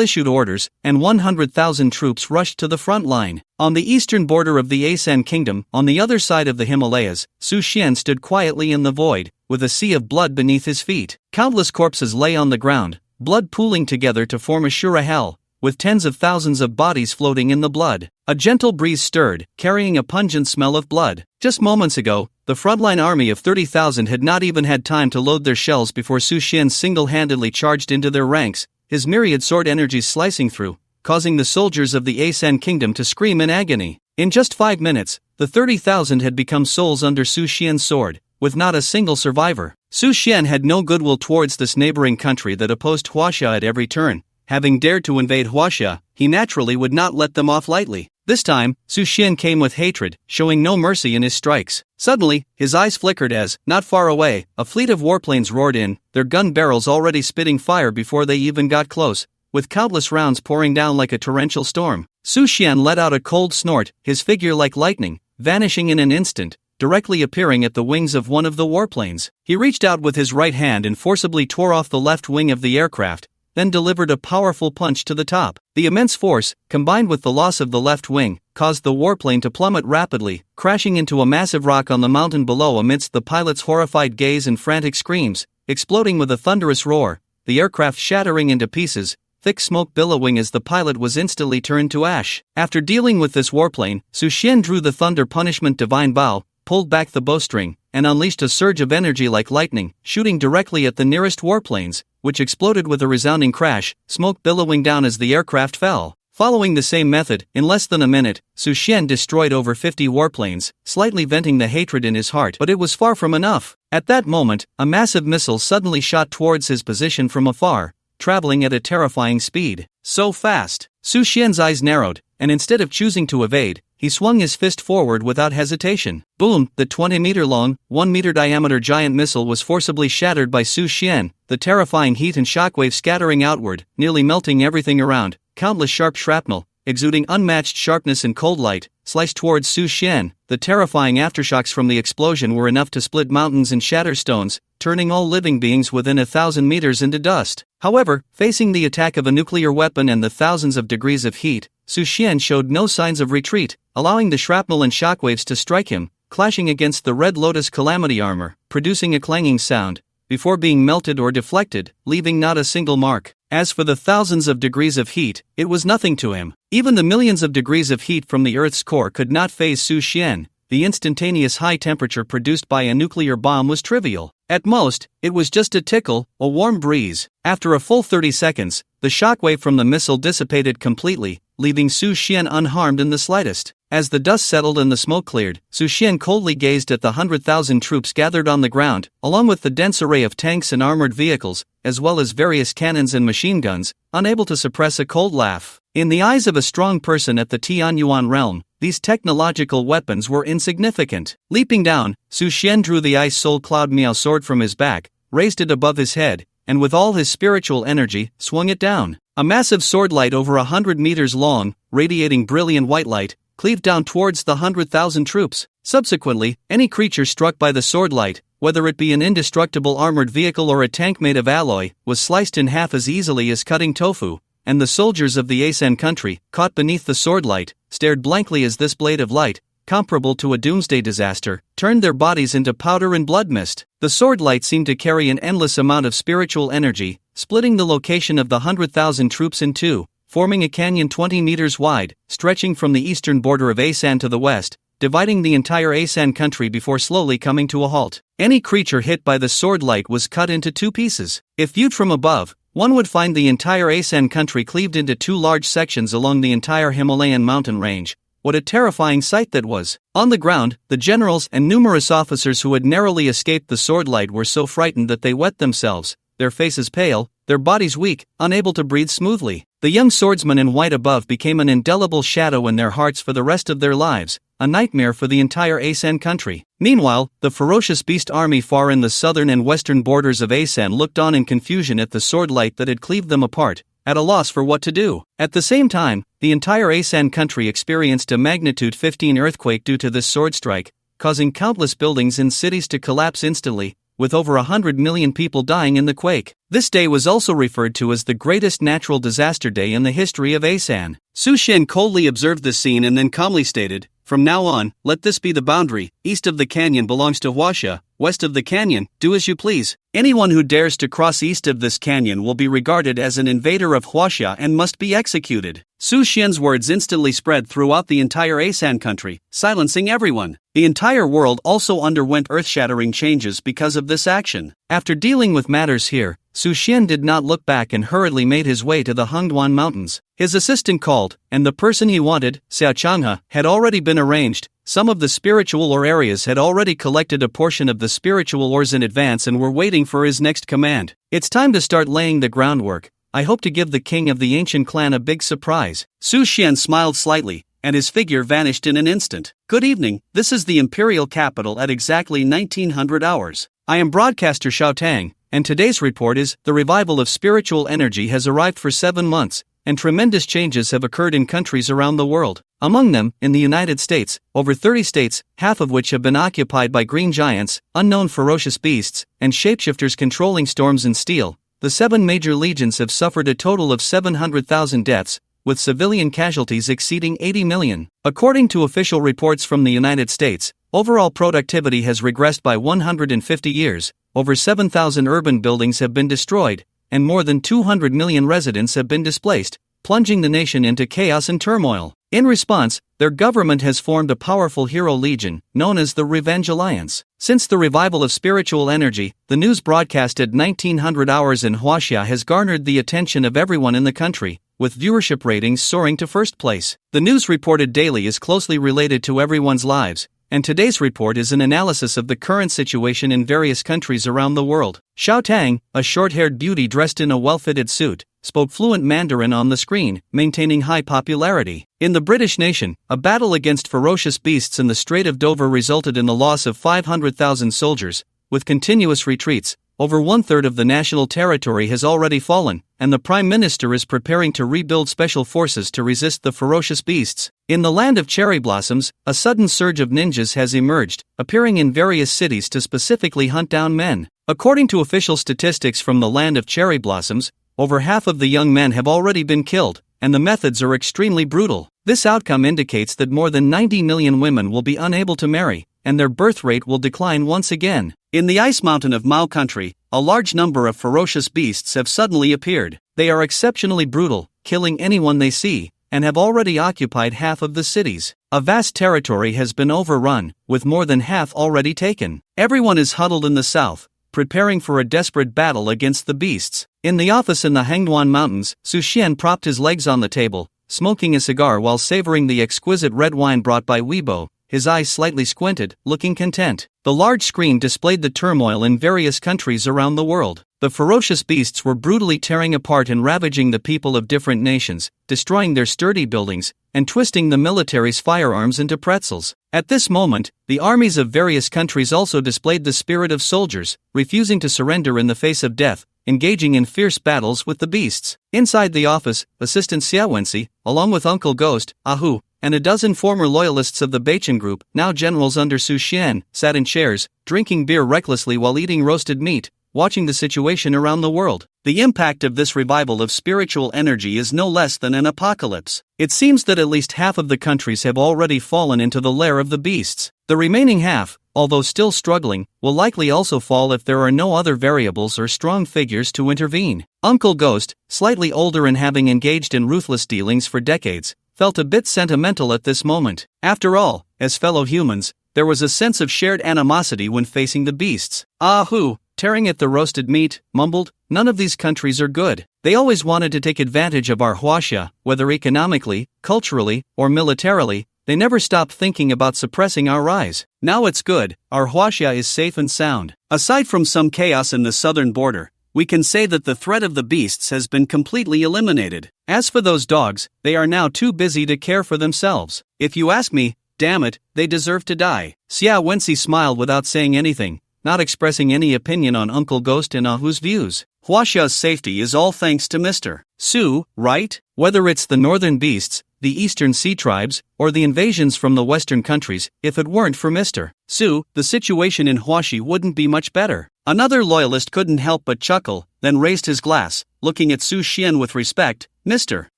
issued orders, and 100,000 troops rushed to the front line. On the eastern border of the Asen kingdom, on the other side of the Himalayas, Su Xian stood quietly in the void, with a sea of blood beneath his feet. Countless corpses lay on the ground, blood pooling together to form a Shura hell, with tens of thousands of bodies floating in the blood. A gentle breeze stirred, carrying a pungent smell of blood. Just moments ago, the frontline army of 30,000 had not even had time to load their shells before Su Xian single-handedly charged into their ranks, his myriad sword energies slicing through, causing the soldiers of the Asan kingdom to scream in agony. In just 5 minutes, the 30,000 had become souls under Su Xian's sword, with not a single survivor. Su Xian had no goodwill towards this neighboring country that opposed Huaxia at every turn. Having dared to invade Huaxia, he naturally would not let them off lightly. This time, Su Xian came with hatred, showing no mercy in his strikes. Suddenly, his eyes flickered as, not far away, a fleet of warplanes roared in, their gun barrels already spitting fire before they even got close, with countless rounds pouring down like a torrential storm. Su Xian let out a cold snort, his figure like lightning, vanishing in an instant, directly appearing at the wings of one of the warplanes. He reached out with his right hand and forcibly tore off the left wing of the aircraft, then delivered a powerful punch to the top. The immense force, combined with the loss of the left wing, caused the warplane to plummet rapidly, crashing into a massive rock on the mountain below amidst the pilot's horrified gaze and frantic screams, exploding with a thunderous roar, the aircraft shattering into pieces, thick smoke billowing as the pilot was instantly turned to ash. After dealing with this warplane, Su Xian drew the thunder punishment divine bow, pulled back the bowstring, and unleashed a surge of energy like lightning, shooting directly at the nearest warplanes, which exploded with a resounding crash, smoke billowing down as the aircraft fell. Following the same method, in less than a minute, Su Xian destroyed over 50 warplanes, slightly venting the hatred in his heart, but it was far from enough. At that moment, a massive missile suddenly shot towards his position from afar, traveling at a terrifying speed. So fast! Su Xian's eyes narrowed, and instead of choosing to evade, he swung his fist forward without hesitation. Boom! The 20-meter-long, 1-meter-diameter giant missile was forcibly shattered by Su Xian, the terrifying heat and shockwave scattering outward, nearly melting everything around. Countless sharp shrapnel, exuding unmatched sharpness and cold light, sliced towards Su Xian. The terrifying aftershocks from the explosion were enough to split mountains and shatter stones, turning all living beings within 1,000 meters into dust. However, facing the attack of a nuclear weapon and the thousands of degrees of heat, Su Xian showed no signs of retreat, allowing the shrapnel and shockwaves to strike him, clashing against the Red Lotus Calamity armor, producing a clanging sound, before being melted or deflected, leaving not a single mark. As for the thousands of degrees of heat, it was nothing to him. Even the millions of degrees of heat from the Earth's core could not faze Su Xian. The instantaneous high temperature produced by a nuclear bomb was trivial. At most, it was just a tickle, a warm breeze. After a full 30 seconds, the shockwave from the missile dissipated completely, leaving Su Xian unharmed in the slightest. As the dust settled and the smoke cleared, Su Xian coldly gazed at the 100,000 troops gathered on the ground, along with the dense array of tanks and armored vehicles, as well as various cannons and machine guns, unable to suppress a cold laugh. In the eyes of a strong person at the Tianyuan realm, these technological weapons were insignificant. Leaping down, Su Xian drew the Ice Soul Cloud Miao sword from his back, raised it above his head, and with all his spiritual energy, swung it down. A massive sword light over 100 meters long, radiating brilliant white light, cleaved down towards the 100,000 troops. Subsequently, any creature struck by the sword light, whether it be an indestructible armored vehicle or a tank made of alloy, was sliced in half as easily as cutting tofu, and the soldiers of the Asan country, caught beneath the sword light, stared blankly as this blade of light, comparable to a doomsday disaster, turned their bodies into powder and blood mist. The sword light seemed to carry an endless amount of spiritual energy, splitting the location of the 100,000 troops in two, forming a canyon 20 meters wide, stretching from the eastern border of Asan to the west, dividing the entire Asan country before slowly coming to a halt. Any creature hit by the sword light was cut into two pieces. If viewed from above, one would find the entire Asan country cleaved into two large sections along the entire Himalayan mountain range. What a terrifying sight that was! On the ground, the generals and numerous officers who had narrowly escaped the sword light were so frightened that they wet themselves, their faces pale, their bodies weak, unable to breathe smoothly. The young swordsman in white above became an indelible shadow in their hearts for the rest of their lives, a nightmare for the entire Asan country. Meanwhile, the ferocious beast army far in the southern and western borders of Asan looked on in confusion at the sword light that had cleaved them apart, at a loss for what to do. At the same time, the entire Asan country experienced a magnitude 15 earthquake due to this sword strike, causing countless buildings and cities to collapse instantly, with over 100 million people dying in the quake. This day was also referred to as the greatest natural disaster day in the history of Asan. Su Xian coldly observed the scene and then calmly stated, "From now on, let this be the boundary. East of the canyon belongs to Huaxia, west of the canyon, do as you please. Anyone who dares to cross east of this canyon will be regarded as an invader of Huaxia and must be executed." Su Xian's words instantly spread throughout the entire Asan country, silencing everyone. The entire world also underwent earth-shattering changes because of this action. After dealing with matters here, Su Xian did not look back and hurriedly made his way to the Hengduan Mountains. His assistant called, and the person he wanted, Xiao Changhe, had already been arranged. Some of the spiritual ore areas had already collected a portion of the spiritual ores in advance and were waiting for his next command. It's time to start laying the groundwork. I hope to give the king of the ancient clan a big surprise. Su Xian smiled slightly, and his figure vanished in an instant. Good evening, this is the imperial capital at exactly 1900 hours. I am broadcaster Showdown, and today's report is, the revival of spiritual energy has arrived for 7 months, and tremendous changes have occurred in countries around the world. Among them, in the United States, over 30 states, half of which have been occupied by green giants, unknown ferocious beasts, and shapeshifters controlling storms and steel. The 7 major legions have suffered a total of 700,000 deaths, with civilian casualties exceeding 80 million. According to official reports from the United States, overall productivity has regressed by 150 years, over 7,000 urban buildings have been destroyed, and more than 200 million residents have been displaced, plunging the nation into chaos and turmoil. In response, their government has formed a powerful hero legion, known as the Revenge Alliance. Since the revival of spiritual energy, the news broadcast at 1900 hours in Huaxia has garnered the attention of everyone in the country, with viewership ratings soaring to first place. The news reported daily is closely related to everyone's lives, and today's report is an analysis of the current situation in various countries around the world. Xiao Tang, a short-haired beauty dressed in a well-fitted suit, spoke fluent Mandarin on the screen, maintaining high popularity. In the British nation, a battle against ferocious beasts in the Strait of Dover resulted in the loss of 500,000 soldiers. With continuous retreats, over 1/3 of the national territory has already fallen, and the Prime Minister is preparing to rebuild special forces to resist the ferocious beasts. In the land of cherry blossoms, a sudden surge of ninjas has emerged, appearing in various cities to specifically hunt down men. According to official statistics from the land of cherry blossoms, over half of the young men have already been killed, and the methods are extremely brutal. This outcome indicates that more than 90 million women will be unable to marry, and their birth rate will decline once again. In the ice mountain of Mao country, a large number of ferocious beasts have suddenly appeared. They are exceptionally brutal, killing anyone they see, and have already occupied half of the cities. A vast territory has been overrun, with more than half already taken. Everyone is huddled in the south, preparing for a desperate battle against the beasts. In the office in the Hengduan Mountains, Su Xian propped his legs on the table, smoking a cigar while savoring the exquisite red wine brought by Weibo, his eyes slightly squinted, looking content. The large screen displayed the turmoil in various countries around the world. The ferocious beasts were brutally tearing apart and ravaging the people of different nations, destroying their sturdy buildings, and twisting the military's firearms into pretzels. At this moment, the armies of various countries also displayed the spirit of soldiers, refusing to surrender in the face of death, engaging in fierce battles with the beasts. Inside the office, Assistant Xia Wenxi, along with Uncle Ghost, Ahu, and a dozen former loyalists of the Beichen group, now generals under Su Xian, sat in chairs, drinking beer recklessly while eating roasted meat, watching the situation around the world. The impact of this revival of spiritual energy is no less than an apocalypse. It seems that at least half of the countries have already fallen into the lair of the beasts. The remaining half, although still struggling, will likely also fall if there are no other variables or strong figures to intervene. Uncle Ghost, slightly older and having engaged in ruthless dealings for decades, felt a bit sentimental at this moment. After all, as fellow humans, there was a sense of shared animosity when facing the beasts. Ahu, tearing at the roasted meat, mumbled, "None of these countries are good. They always wanted to take advantage of our Huaxia, whether economically, culturally, or militarily. They never stopped thinking about suppressing our rise. Now it's good, our Huaxia is safe and sound. Aside from some chaos in the southern border, we can say that the threat of the beasts has been completely eliminated. As for those dogs, they are now too busy to care for themselves. If you ask me, damn it, they deserve to die." Xia Wenxi smiled without saying anything, not expressing any opinion on Uncle Ghost and Ahu's views. Huaxia's safety is all thanks to Mr. Su, right? Whether it's the northern beasts, the eastern sea tribes, or the invasions from the western countries, if it weren't for Mr. Su, the situation in Huaxi wouldn't be much better. Another loyalist couldn't help but chuckle, then raised his glass, looking at Su Xian with respect. "Mr.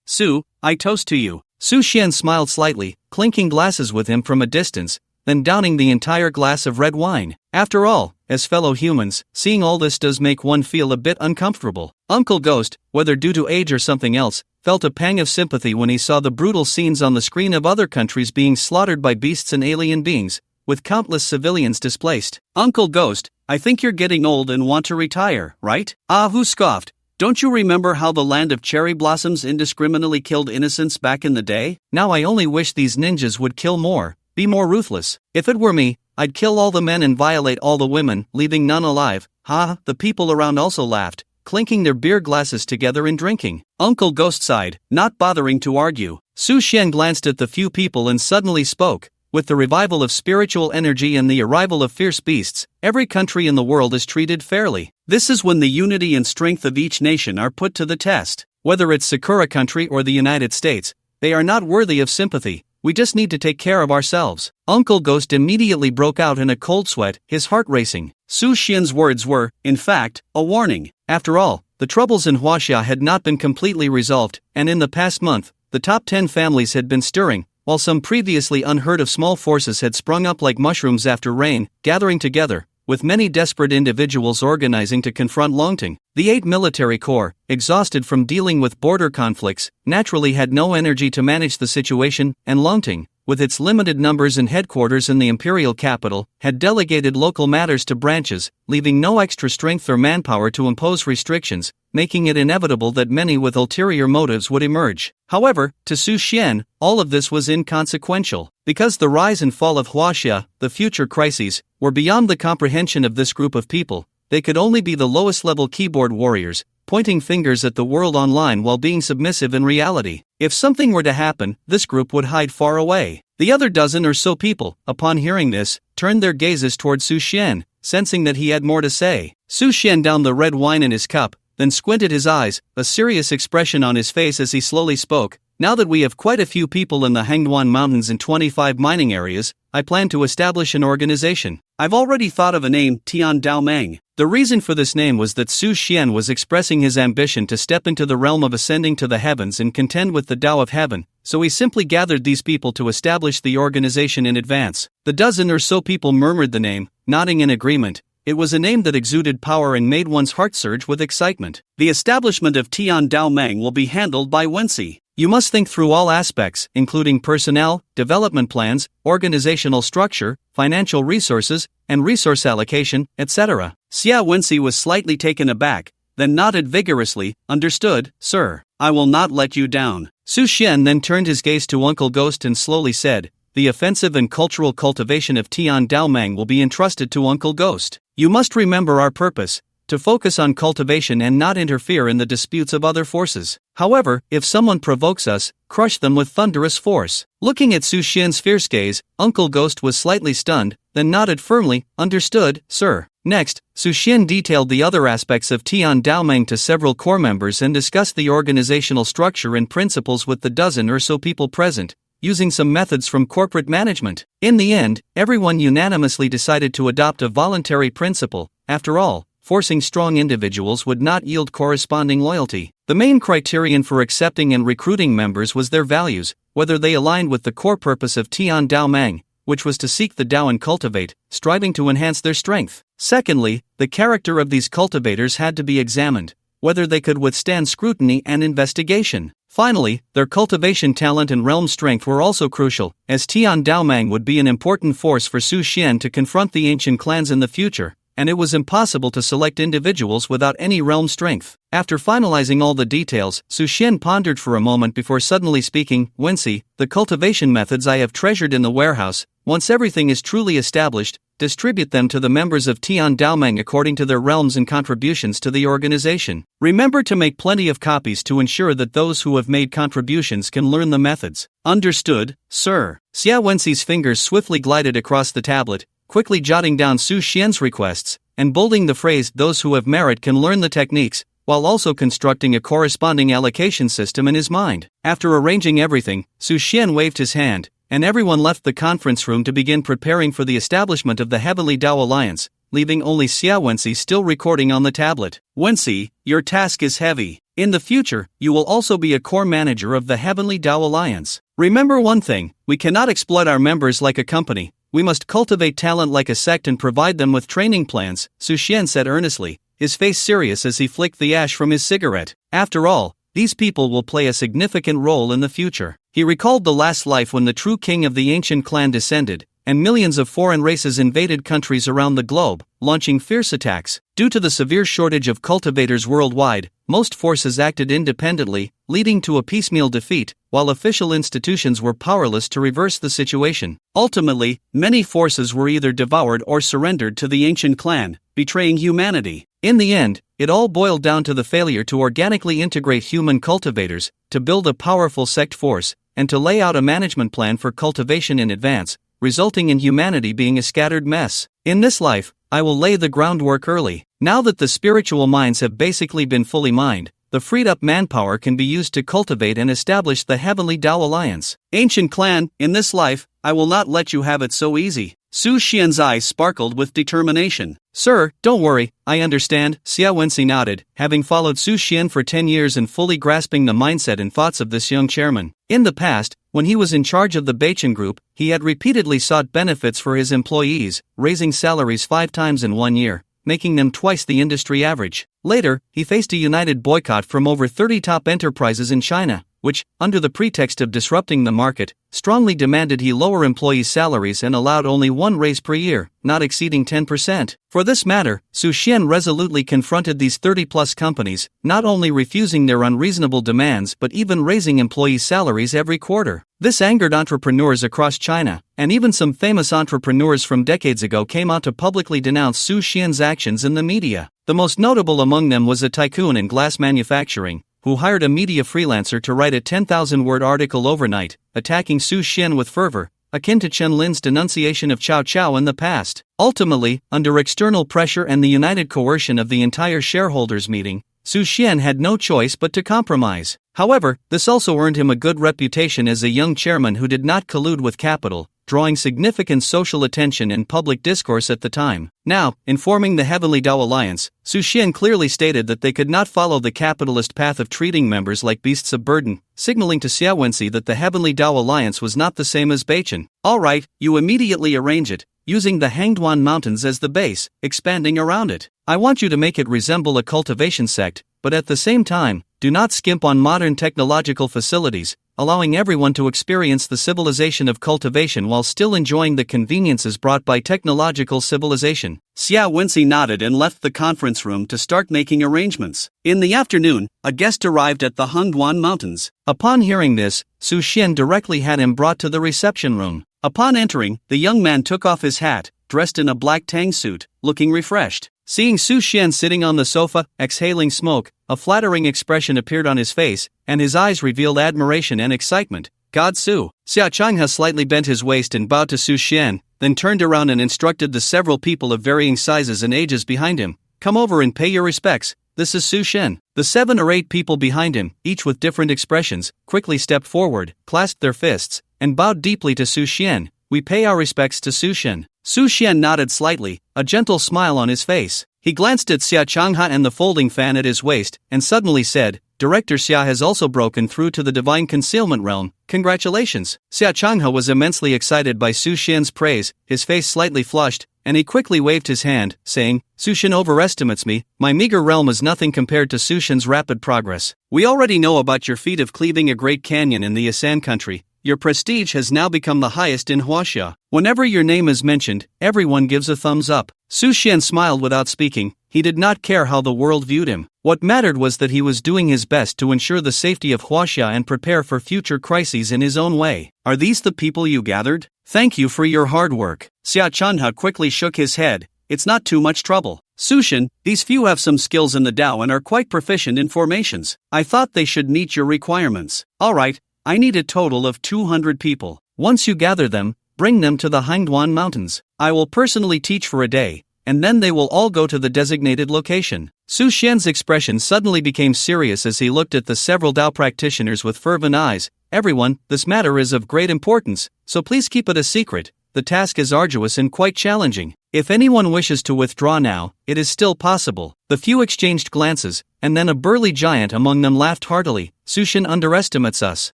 Su, I toast to you." Su Xian smiled slightly, clinking glasses with him from a distance, then downing the entire glass of red wine. After all, as fellow humans, seeing all this does make one feel a bit uncomfortable. Uncle Ghost, whether due to age or something else, felt a pang of sympathy when he saw the brutal scenes on the screen of other countries being slaughtered by beasts and alien beings, with countless civilians displaced. Uncle Ghost, I think you're getting old and want to retire, right? Ah, who scoffed? Don't you remember how the land of cherry blossoms indiscriminately killed innocents back in the day? Now I only wish these ninjas would kill more, be more ruthless. If it were me, I'd kill all the men and violate all the women, leaving none alive. Ha, the people around also laughed, clinking their beer glasses together and drinking. Uncle Ghost sighed, not bothering to argue. Su Xian glanced at the few people and suddenly spoke. With the revival of spiritual energy and the arrival of fierce beasts, every country in the world is treated fairly. This is when the unity and strength of each nation are put to the test. Whether it's Sakura country or the United States, they are not worthy of sympathy. We just need to take care of ourselves. Uncle Ghost immediately broke out in a cold sweat, his heart racing. Su Xian's words were, in fact, a warning. After all, the troubles in Huaxia had not been completely resolved, and in the past month, the top 10 families had been stirring, while some previously unheard of small forces had sprung up like mushrooms after rain, gathering together, with many desperate individuals organizing to confront Longting. The 8 military corps, exhausted from dealing with border conflicts, naturally had no energy to manage the situation, and Longting, with its limited numbers and headquarters in the imperial capital, had delegated local matters to branches, leaving no extra strength or manpower to impose restrictions, making it inevitable that many with ulterior motives would emerge. However, to Su Xian, all of this was inconsequential. Because the rise and fall of Huaxia, the future crises, were beyond the comprehension of this group of people, they could only be the lowest-level keyboard warriors, pointing fingers at the world online while being submissive in reality. If something were to happen, this group would hide far away. The other dozen or so people, upon hearing this, turned their gazes toward Su Xian, sensing that he had more to say. Su Xian downed the red wine in his cup, then squinted his eyes, a serious expression on his face as he slowly spoke. Now that we have quite a few people in the Hangduan Mountains and 25 mining areas, I plan to establish an organization. I've already thought of a name, Tian Dao Meng. The reason for this name was that Su Xian was expressing his ambition to step into the realm of ascending to the heavens and contend with the Tao of Heaven, so he simply gathered these people to establish the organization in advance. The dozen or so people murmured the name, nodding in agreement. It was a name that exuded power and made one's heart surge with excitement. The establishment of Tian Dao Meng will be handled by Wensi. You must think through all aspects, including personnel, development plans, organizational structure, financial resources, and resource allocation, etc. Xia Wensi was slightly taken aback, then nodded vigorously. Understood, sir. I will not let you down. Su Xian then turned his gaze to Uncle Ghost and slowly said, the offensive and cultural cultivation of Tian Dao Meng will be entrusted to Uncle Ghost. You must remember our purpose, to focus on cultivation and not interfere in the disputes of other forces. However, if someone provokes us, crush them with thunderous force. Looking at Su Xian's fierce gaze, Uncle Ghost was slightly stunned, then nodded firmly. Understood, sir. Next, Su Xian detailed the other aspects of Tian Dao Meng to several core members and discussed the organizational structure and principles with the dozen or so people present, using some methods from corporate management. In the end, everyone unanimously decided to adopt a voluntary principle. After all, forcing strong individuals would not yield corresponding loyalty. The main criterion for accepting and recruiting members was their values, whether they aligned with the core purpose of Tian Dao Meng, which was to seek the Tao and cultivate, striving to enhance their strength. Secondly, the character of these cultivators had to be examined, whether they could withstand scrutiny and investigation. Finally, their cultivation talent and realm strength were also crucial, as Tian Dao Meng would be an important force for Su Xian to confront the ancient clans in the future, and it was impossible to select individuals without any realm strength. After finalizing all the details, Su Xian pondered for a moment before suddenly speaking. Wensi, the cultivation methods I have treasured in the warehouse. Once everything is truly established, distribute them to the members of Tian Dao Meng according to their realms and contributions to the organization. Remember to make plenty of copies to ensure that those who have made contributions can learn the methods. Understood, sir. Xia Wensi's fingers swiftly glided across the tablet, quickly jotting down Su Xian's requests, and bolding the phrase, those who have merit can learn the techniques, while also constructing a corresponding allocation system in his mind. After arranging everything, Su Xian waved his hand, and everyone left the conference room to begin preparing for the establishment of the Heavenly Tao Alliance, leaving only Xia Wensi still recording on the tablet. Wensi, your task is heavy. In the future, you will also be a core manager of the Heavenly Tao Alliance. Remember one thing, we cannot exploit our members like a company. We must cultivate talent like a sect and provide them with training plans, Su Xian said earnestly, his face serious as he flicked the ash from his cigarette. After all, these people will play a significant role in the future. He recalled the last life when the true king of the ancient clan descended, and millions of foreign races invaded countries around the globe, launching fierce attacks. Due to the severe shortage of cultivators worldwide, most forces acted independently, leading to a piecemeal defeat, while official institutions were powerless to reverse the situation. Ultimately, many forces were either devoured or surrendered to the ancient clan, betraying humanity. In the end, it all boiled down to the failure to organically integrate human cultivators, to build a powerful sect force, and to lay out a management plan for cultivation in advance, resulting in humanity being a scattered mess. In this life, I will lay the groundwork early. Now that the spiritual minds have basically been fully mined, the freed-up manpower can be used to cultivate and establish the Heavenly Tao Alliance. Ancient clan, in this life, I will not let you have it so easy. Su Xian's eyes sparkled with determination. Sir, don't worry, I understand, Xia Wenxi nodded, having followed Su Xian for 10 years and fully grasping the mindset and thoughts of this young chairman. In the past, when he was in charge of the Beichen Group, he had repeatedly sought benefits for his employees, raising salaries 5 times in 1 year, making them twice the industry average. Later, he faced a united boycott from over 30 top enterprises in China, which, under the pretext of disrupting the market, strongly demanded he lower employees' salaries and allowed only 1 raise per year, not exceeding 10%. For this matter, Su Xian resolutely confronted these 30-plus companies, not only refusing their unreasonable demands but even raising employees' salaries every quarter. This angered entrepreneurs across China, and even some famous entrepreneurs from decades ago came out to publicly denounce Su Xian's actions in the media. The most notable among them was a tycoon in glass manufacturing, who hired a media freelancer to write a 10,000-word article overnight, attacking Su Xian with fervor, akin to Chen Lin's denunciation of Cao Cao in the past. Ultimately, under external pressure and the united coercion of the entire shareholders meeting, Su Xian had no choice but to compromise. However, this also earned him a good reputation as a young chairman who did not collude with capital, drawing significant social attention and public discourse at the time. Now, in forming the Heavenly Tao Alliance, Su Xian clearly stated that they could not follow the capitalist path of treating members like beasts of burden, signaling to Xia Wenxi that the Heavenly Tao Alliance was not the same as Beichen. Alright, you immediately arrange it, using the Hangduan Mountains as the base, expanding around it. I want you to make it resemble a cultivation sect, but at the same time, do not skimp on modern technological facilities, allowing everyone to experience the civilization of cultivation while still enjoying the conveniences brought by technological civilization. Xia Wenxi nodded and left the conference room to start making arrangements. In the afternoon, a guest arrived at the Hangduan Mountains. Upon hearing this, Su Xian directly had him brought to the reception room. Upon entering, the young man took off his hat, dressed in a black tang suit, looking refreshed. Seeing Su Xian sitting on the sofa, exhaling smoke, a flattering expression appeared on his face, and his eyes revealed admiration and excitement. God Su. Xia Changhe slightly bent his waist and bowed to Su Xian, then turned around and instructed the several people of varying sizes and ages behind him, "Come over and pay your respects, this is Su Xian." The 7 or 8 people behind him, each with different expressions, quickly stepped forward, clasped their fists, and bowed deeply to Su Xian. "We pay our respects to Su Xian." Su Xian nodded slightly, a gentle smile on his face. He glanced at Xia Changhe and the folding fan at his waist, and suddenly said, "Director Xia has also broken through to the divine concealment realm. Congratulations." Xia Changhe was immensely excited by Su Xian's praise, his face slightly flushed, and he quickly waved his hand, saying, "Su Xian overestimates me, my meager realm is nothing compared to Su Xian's rapid progress. We already know about your feat of cleaving a great canyon in the Asan country. Your prestige has now become the highest in Huaxia. Whenever your name is mentioned, everyone gives a thumbs up." Su Xian smiled without speaking. He did not care how the world viewed him. What mattered was that he was doing his best to ensure the safety of Huaxia and prepare for future crises in his own way. "Are these the people you gathered? Thank you for your hard work." Xia Changhe quickly shook his head. "It's not too much trouble. Su Xian, these few have some skills in the Tao and are quite proficient in formations. I thought they should meet your requirements. Alright, I need a total of 200 people. Once you gather them, bring them to the Hangduan Mountains. I will personally teach for a day, and then they will all go to the designated location." Su Xian's expression suddenly became serious as he looked at the several Tao practitioners with fervent eyes. "Everyone, this matter is of great importance, so please keep it a secret. The task is arduous and quite challenging. If anyone wishes to withdraw now, it is still possible." The few exchanged glances, and then a burly giant among them laughed heartily. "Su Xian underestimates us.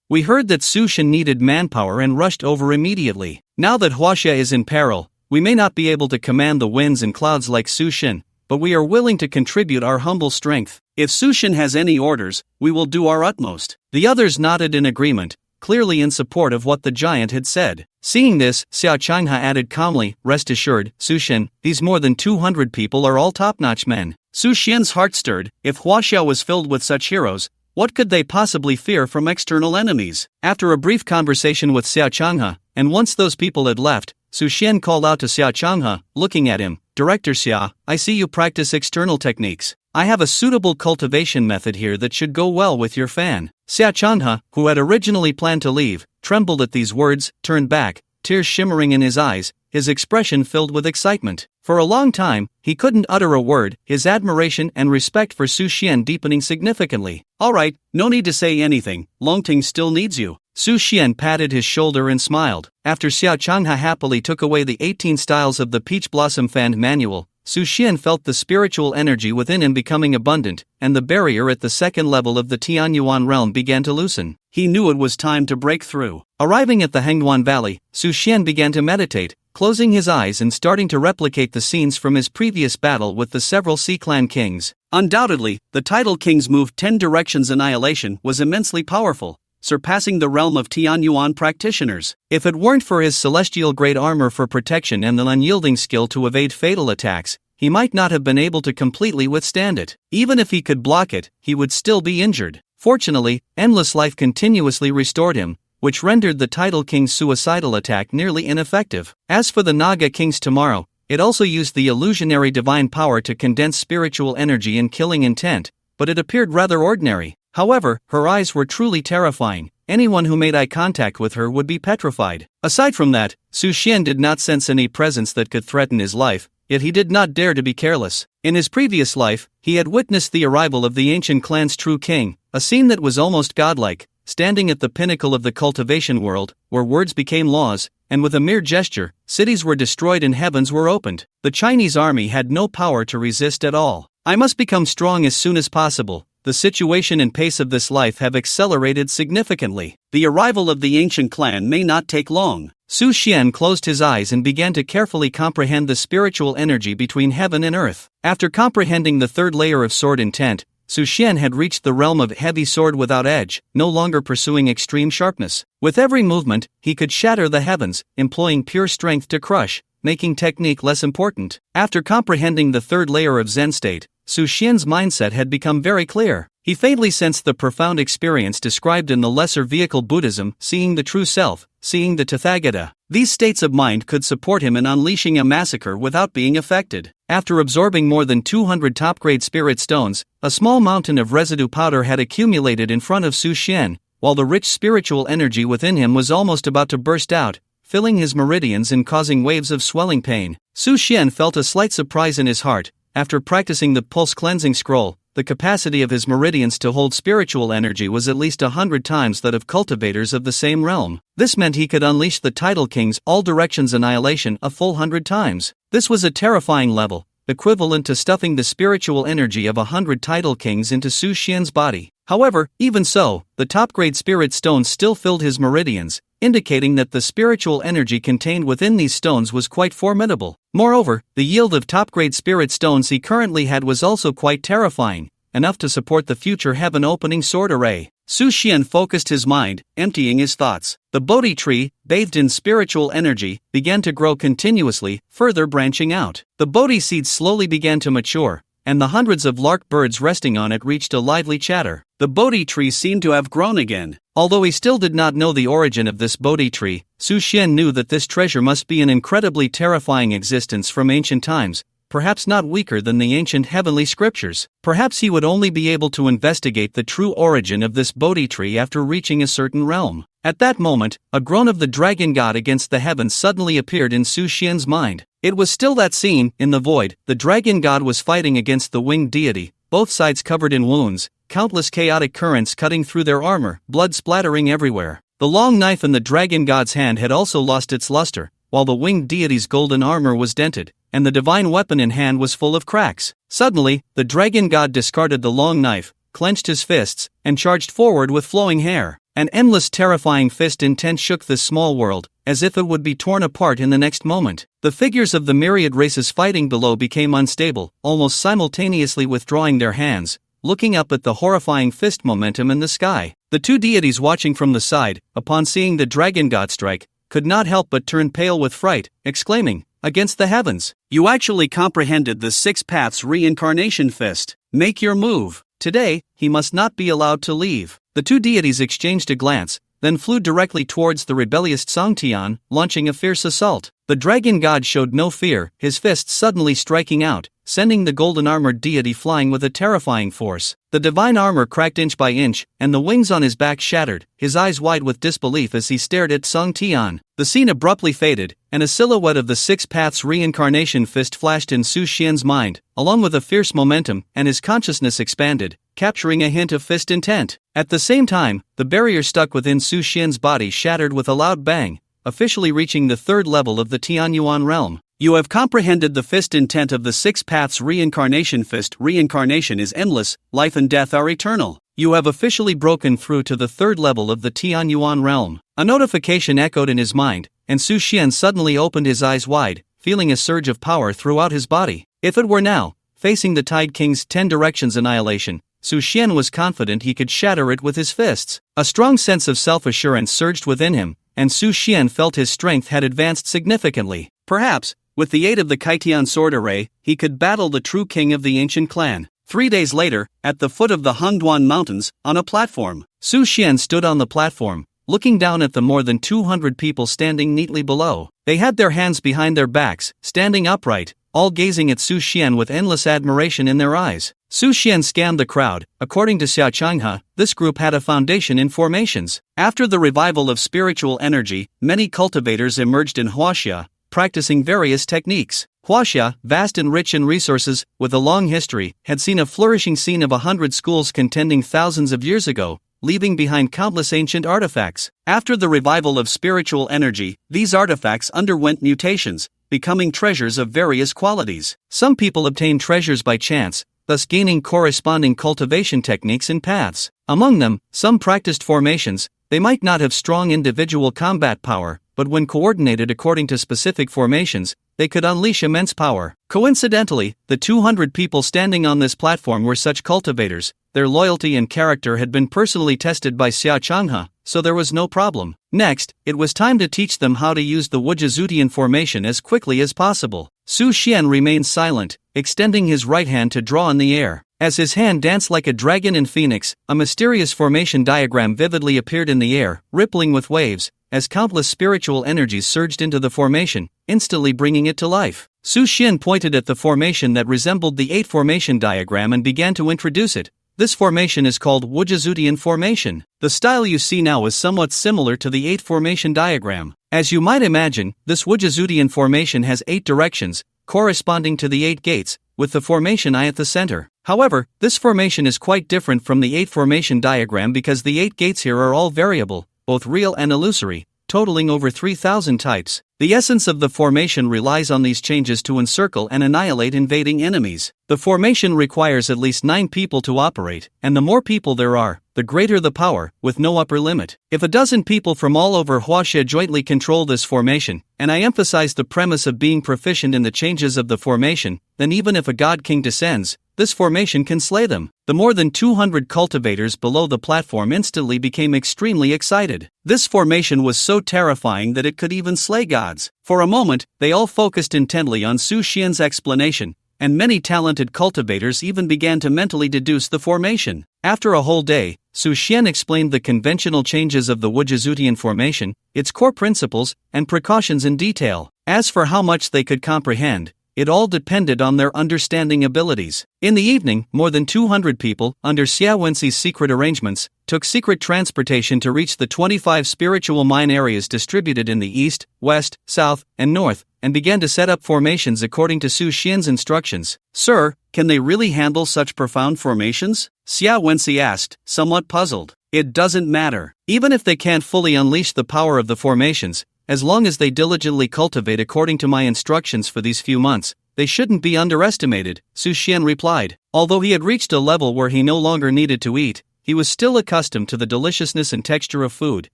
We heard that Su Xian needed manpower and rushed over immediately. Now that Huaxia is in peril, we may not be able to command the winds and clouds like Su Xian, but we are willing to contribute our humble strength. If Su Xian has any orders, we will do our utmost." The others nodded in agreement, clearly in support of what the giant had said. Seeing this, Xiao Changhe added calmly, "Rest assured, Su Xian, these more than 200 people are all top-notch men." Su Xian's heart stirred. If Huaxiao was filled with such heroes, what could they possibly fear from external enemies? After a brief conversation with Xiao Changhe, and once those people had left, Su Xian called out to Xiao Changhe, looking at him, "Director Xia, I see you practice external techniques. I have a suitable cultivation method here that should go well with your fan." Xiao Changhe, who had originally planned to leave, trembled at these words, turned back, tears shimmering in his eyes, his expression filled with excitement. For a long time, he couldn't utter a word, his admiration and respect for Su Xian deepening significantly. "All right, no need to say anything, Longting still needs you." Su Xian patted his shoulder and smiled. After Xiao Changhe happily took away the 18 styles of the Peach Blossom Fan manual, Su Xian felt the spiritual energy within him becoming abundant, and the barrier at the second level of the Tianyuan realm began to loosen. He knew it was time to break through. Arriving at the Hengduan Valley, Su Xian began to meditate, closing his eyes and starting to replicate the scenes from his previous battle with the several Sea Clan kings. Undoubtedly, the Tidal King's move 10 Directions Annihilation was immensely powerful, surpassing the realm of Tianyuan practitioners. If it weren't for his celestial grade armor for protection and the unyielding skill to evade fatal attacks, he might not have been able to completely withstand it. Even if he could block it, he would still be injured. Fortunately, endless life continuously restored him, which rendered the Tidal King's suicidal attack nearly ineffective. As for the Naga King's tomorrow, it also used the illusionary divine power to condense spiritual energy in killing intent, but it appeared rather ordinary. However, her eyes were truly terrifying. Anyone who made eye contact with her would be petrified. Aside from that, Su Xian did not sense any presence that could threaten his life, yet he did not dare to be careless. In his previous life, he had witnessed the arrival of the ancient clan's true king, a scene that was almost godlike, standing at the pinnacle of the cultivation world, where words became laws, and with a mere gesture, cities were destroyed and heavens were opened. The Chinese army had no power to resist at all. "I must become strong as soon as possible. The situation and pace of this life have accelerated significantly. The arrival of the ancient clan may not take long." Su Xian closed his eyes and began to carefully comprehend the spiritual energy between heaven and earth. After comprehending the third layer of sword intent, Su Xian had reached the realm of heavy sword without edge, no longer pursuing extreme sharpness. With every movement, he could shatter the heavens, employing pure strength to crush, making technique less important. After comprehending the third layer of Zen state, Su Xian's mindset had become very clear. He faintly sensed the profound experience described in the Lesser Vehicle Buddhism, seeing the true self, seeing the Tathagata. These states of mind could support him in unleashing a massacre without being affected. After absorbing more than 200 top-grade spirit stones, a small mountain of residue powder had accumulated in front of Su Xian, while the rich spiritual energy within him was almost about to burst out, filling his meridians and causing waves of swelling pain. Su Xian felt a slight surprise in his heart. After practicing the pulse cleansing scroll, the capacity of his meridians to hold spiritual energy was at least 100 times that of cultivators of the same realm. This meant he could unleash the Tidal King's all directions annihilation a full 100 times. This was a terrifying level, equivalent to stuffing the spiritual energy of 100 Tidal Kings into Su Xian's body. However, even so, the top-grade spirit stones still filled his meridians, indicating that the spiritual energy contained within these stones was quite formidable. Moreover, the yield of top-grade spirit stones he currently had was also quite terrifying, enough to support the future heaven-opening sword array. Su Xian focused his mind, emptying his thoughts. The bodhi tree, bathed in spiritual energy, began to grow continuously, further branching out. The bodhi seeds slowly began to mature, and the hundreds of lark birds resting on it reached a lively chatter. The bodhi tree seemed to have grown again. Although he still did not know the origin of this bodhi tree, Su Xian knew that this treasure must be an incredibly terrifying existence from ancient times, perhaps not weaker than the ancient heavenly scriptures. Perhaps he would only be able to investigate the true origin of this bodhi tree after reaching a certain realm. At that moment, a groan of the dragon god against the heavens suddenly appeared in Su Xian's mind. It was still that scene, in the void. The dragon god was fighting against the winged deity, both sides covered in wounds, countless chaotic currents cutting through their armor, blood splattering everywhere. The long knife in the dragon god's hand had also lost its luster, while the winged deity's golden armor was dented, and the divine weapon in hand was full of cracks. Suddenly, the dragon god discarded the long knife, clenched his fists, and charged forward with flowing hair. An endless terrifying fist intent shook this small world, as if it would be torn apart in the next moment. The figures of the myriad races fighting below became unstable, almost simultaneously withdrawing their hands, looking up at the horrifying fist momentum in the sky. The two deities watching from the side, upon seeing the dragon god strike, could not help but turn pale with fright, exclaiming, "Against the heavens! You actually comprehended the six paths reincarnation fist. Make your move. Today, he must not be allowed to leave." The two deities exchanged a glance, then flew directly towards the rebellious Songtian, launching a fierce assault. The dragon god showed no fear, his fists suddenly striking out, sending the golden-armored deity flying with a terrifying force. The divine armor cracked inch by inch, and the wings on his back shattered, his eyes wide with disbelief as he stared at Songtian. The scene abruptly faded, and a silhouette of the Six Paths reincarnation fist flashed in Su Xian's mind, along with a fierce momentum, and his consciousness expanded, capturing a hint of fist intent. At the same time, the barrier stuck within Su Xian's body shattered with a loud bang, officially reaching the third level of the Tianyuan realm. You have comprehended the fist intent of the Six Paths reincarnation fist. Reincarnation is endless, life and death are eternal. You have officially broken through to the third level of the Tianyuan realm. A notification echoed in his mind, and Su Xian suddenly opened his eyes wide, feeling a surge of power throughout his body. If it were now, facing the Tide King's 10 directions annihilation, Su Xian was confident he could shatter it with his fists. A strong sense of self-assurance surged within him, and Su Xian felt his strength had advanced significantly. Perhaps, with the aid of the Kaitian sword array, he could battle the true king of the ancient clan. 3 days later, at the foot of the Hongduan Mountains, on a platform, Su Xian stood on the platform, looking down at the more than 200 people standing neatly below. They had their hands behind their backs, standing upright, all gazing at Su Xian with endless admiration in their eyes. Su Xian scanned the crowd. According to Xia Changhe, this group had a foundation in formations. After the revival of spiritual energy, many cultivators emerged in Huaxia, practicing various techniques. Huaxia, vast and rich in resources, with a long history, had seen a flourishing scene of 100 schools contending thousands of years ago, leaving behind countless ancient artifacts. After the revival of spiritual energy, these artifacts underwent mutations, becoming treasures of various qualities. Some people obtained treasures by chance, thus gaining corresponding cultivation techniques and paths. Among them, some practiced formations. They might not have strong individual combat power, but when coordinated according to specific formations, they could unleash immense power. Coincidentally, the 200 people standing on this platform were such cultivators. Their loyalty and character had been personally tested by Xia Changhe, so there was no problem. Next, it was time to teach them how to use the Wujizutian formation as quickly as possible. Su Xian remained silent, extending his right hand to draw in the air. As his hand danced like a dragon and phoenix, a mysterious formation diagram vividly appeared in the air, rippling with waves, as countless spiritual energies surged into the formation, instantly bringing it to life. Su Xian pointed at the formation that resembled the 8 formation diagram and began to introduce it. This formation is called Wujizutian formation. The style you see now is somewhat similar to the 8 formation diagram. As you might imagine, this Wujizutian formation has 8 directions, corresponding to the 8 gates, with the formation eye at the center. However, this formation is quite different from the 8 formation diagram because the 8 gates here are all variable, both real and illusory, totaling over 3,000 types. The essence of the formation relies on these changes to encircle and annihilate invading enemies. The formation requires at least 9 people to operate, and the more people there are, the greater the power, with no upper limit. If a dozen people from all over Huaxia jointly control this formation, and I emphasize the premise of being proficient in the changes of the formation, then even if a god king descends, this formation can slay them. The more than 200 cultivators below the platform instantly became extremely excited. This formation was so terrifying that it could even slay gods. For a moment, they all focused intently on Su Xian's explanation, and many talented cultivators even began to mentally deduce the formation. After a whole day, Su Xian explained the conventional changes of the Wujizutian formation, its core principles, and precautions in detail. As for how much they could comprehend, it all depended on their understanding abilities. In the evening, more than 200 people, under Xia Wenxi's secret arrangements, took secret transportation to reach the 25 spiritual mine areas distributed in the east, west, south, and north, and began to set up formations according to Su Xian's instructions. "Sir, can they really handle such profound formations?" Xia Wenxi asked, somewhat puzzled. "It doesn't matter. Even if they can't fully unleash the power of the formations, as long as they diligently cultivate according to my instructions for these few months, they shouldn't be underestimated," Su Xian replied. Although he had reached a level where he no longer needed to eat, he was still accustomed to the deliciousness and texture of food,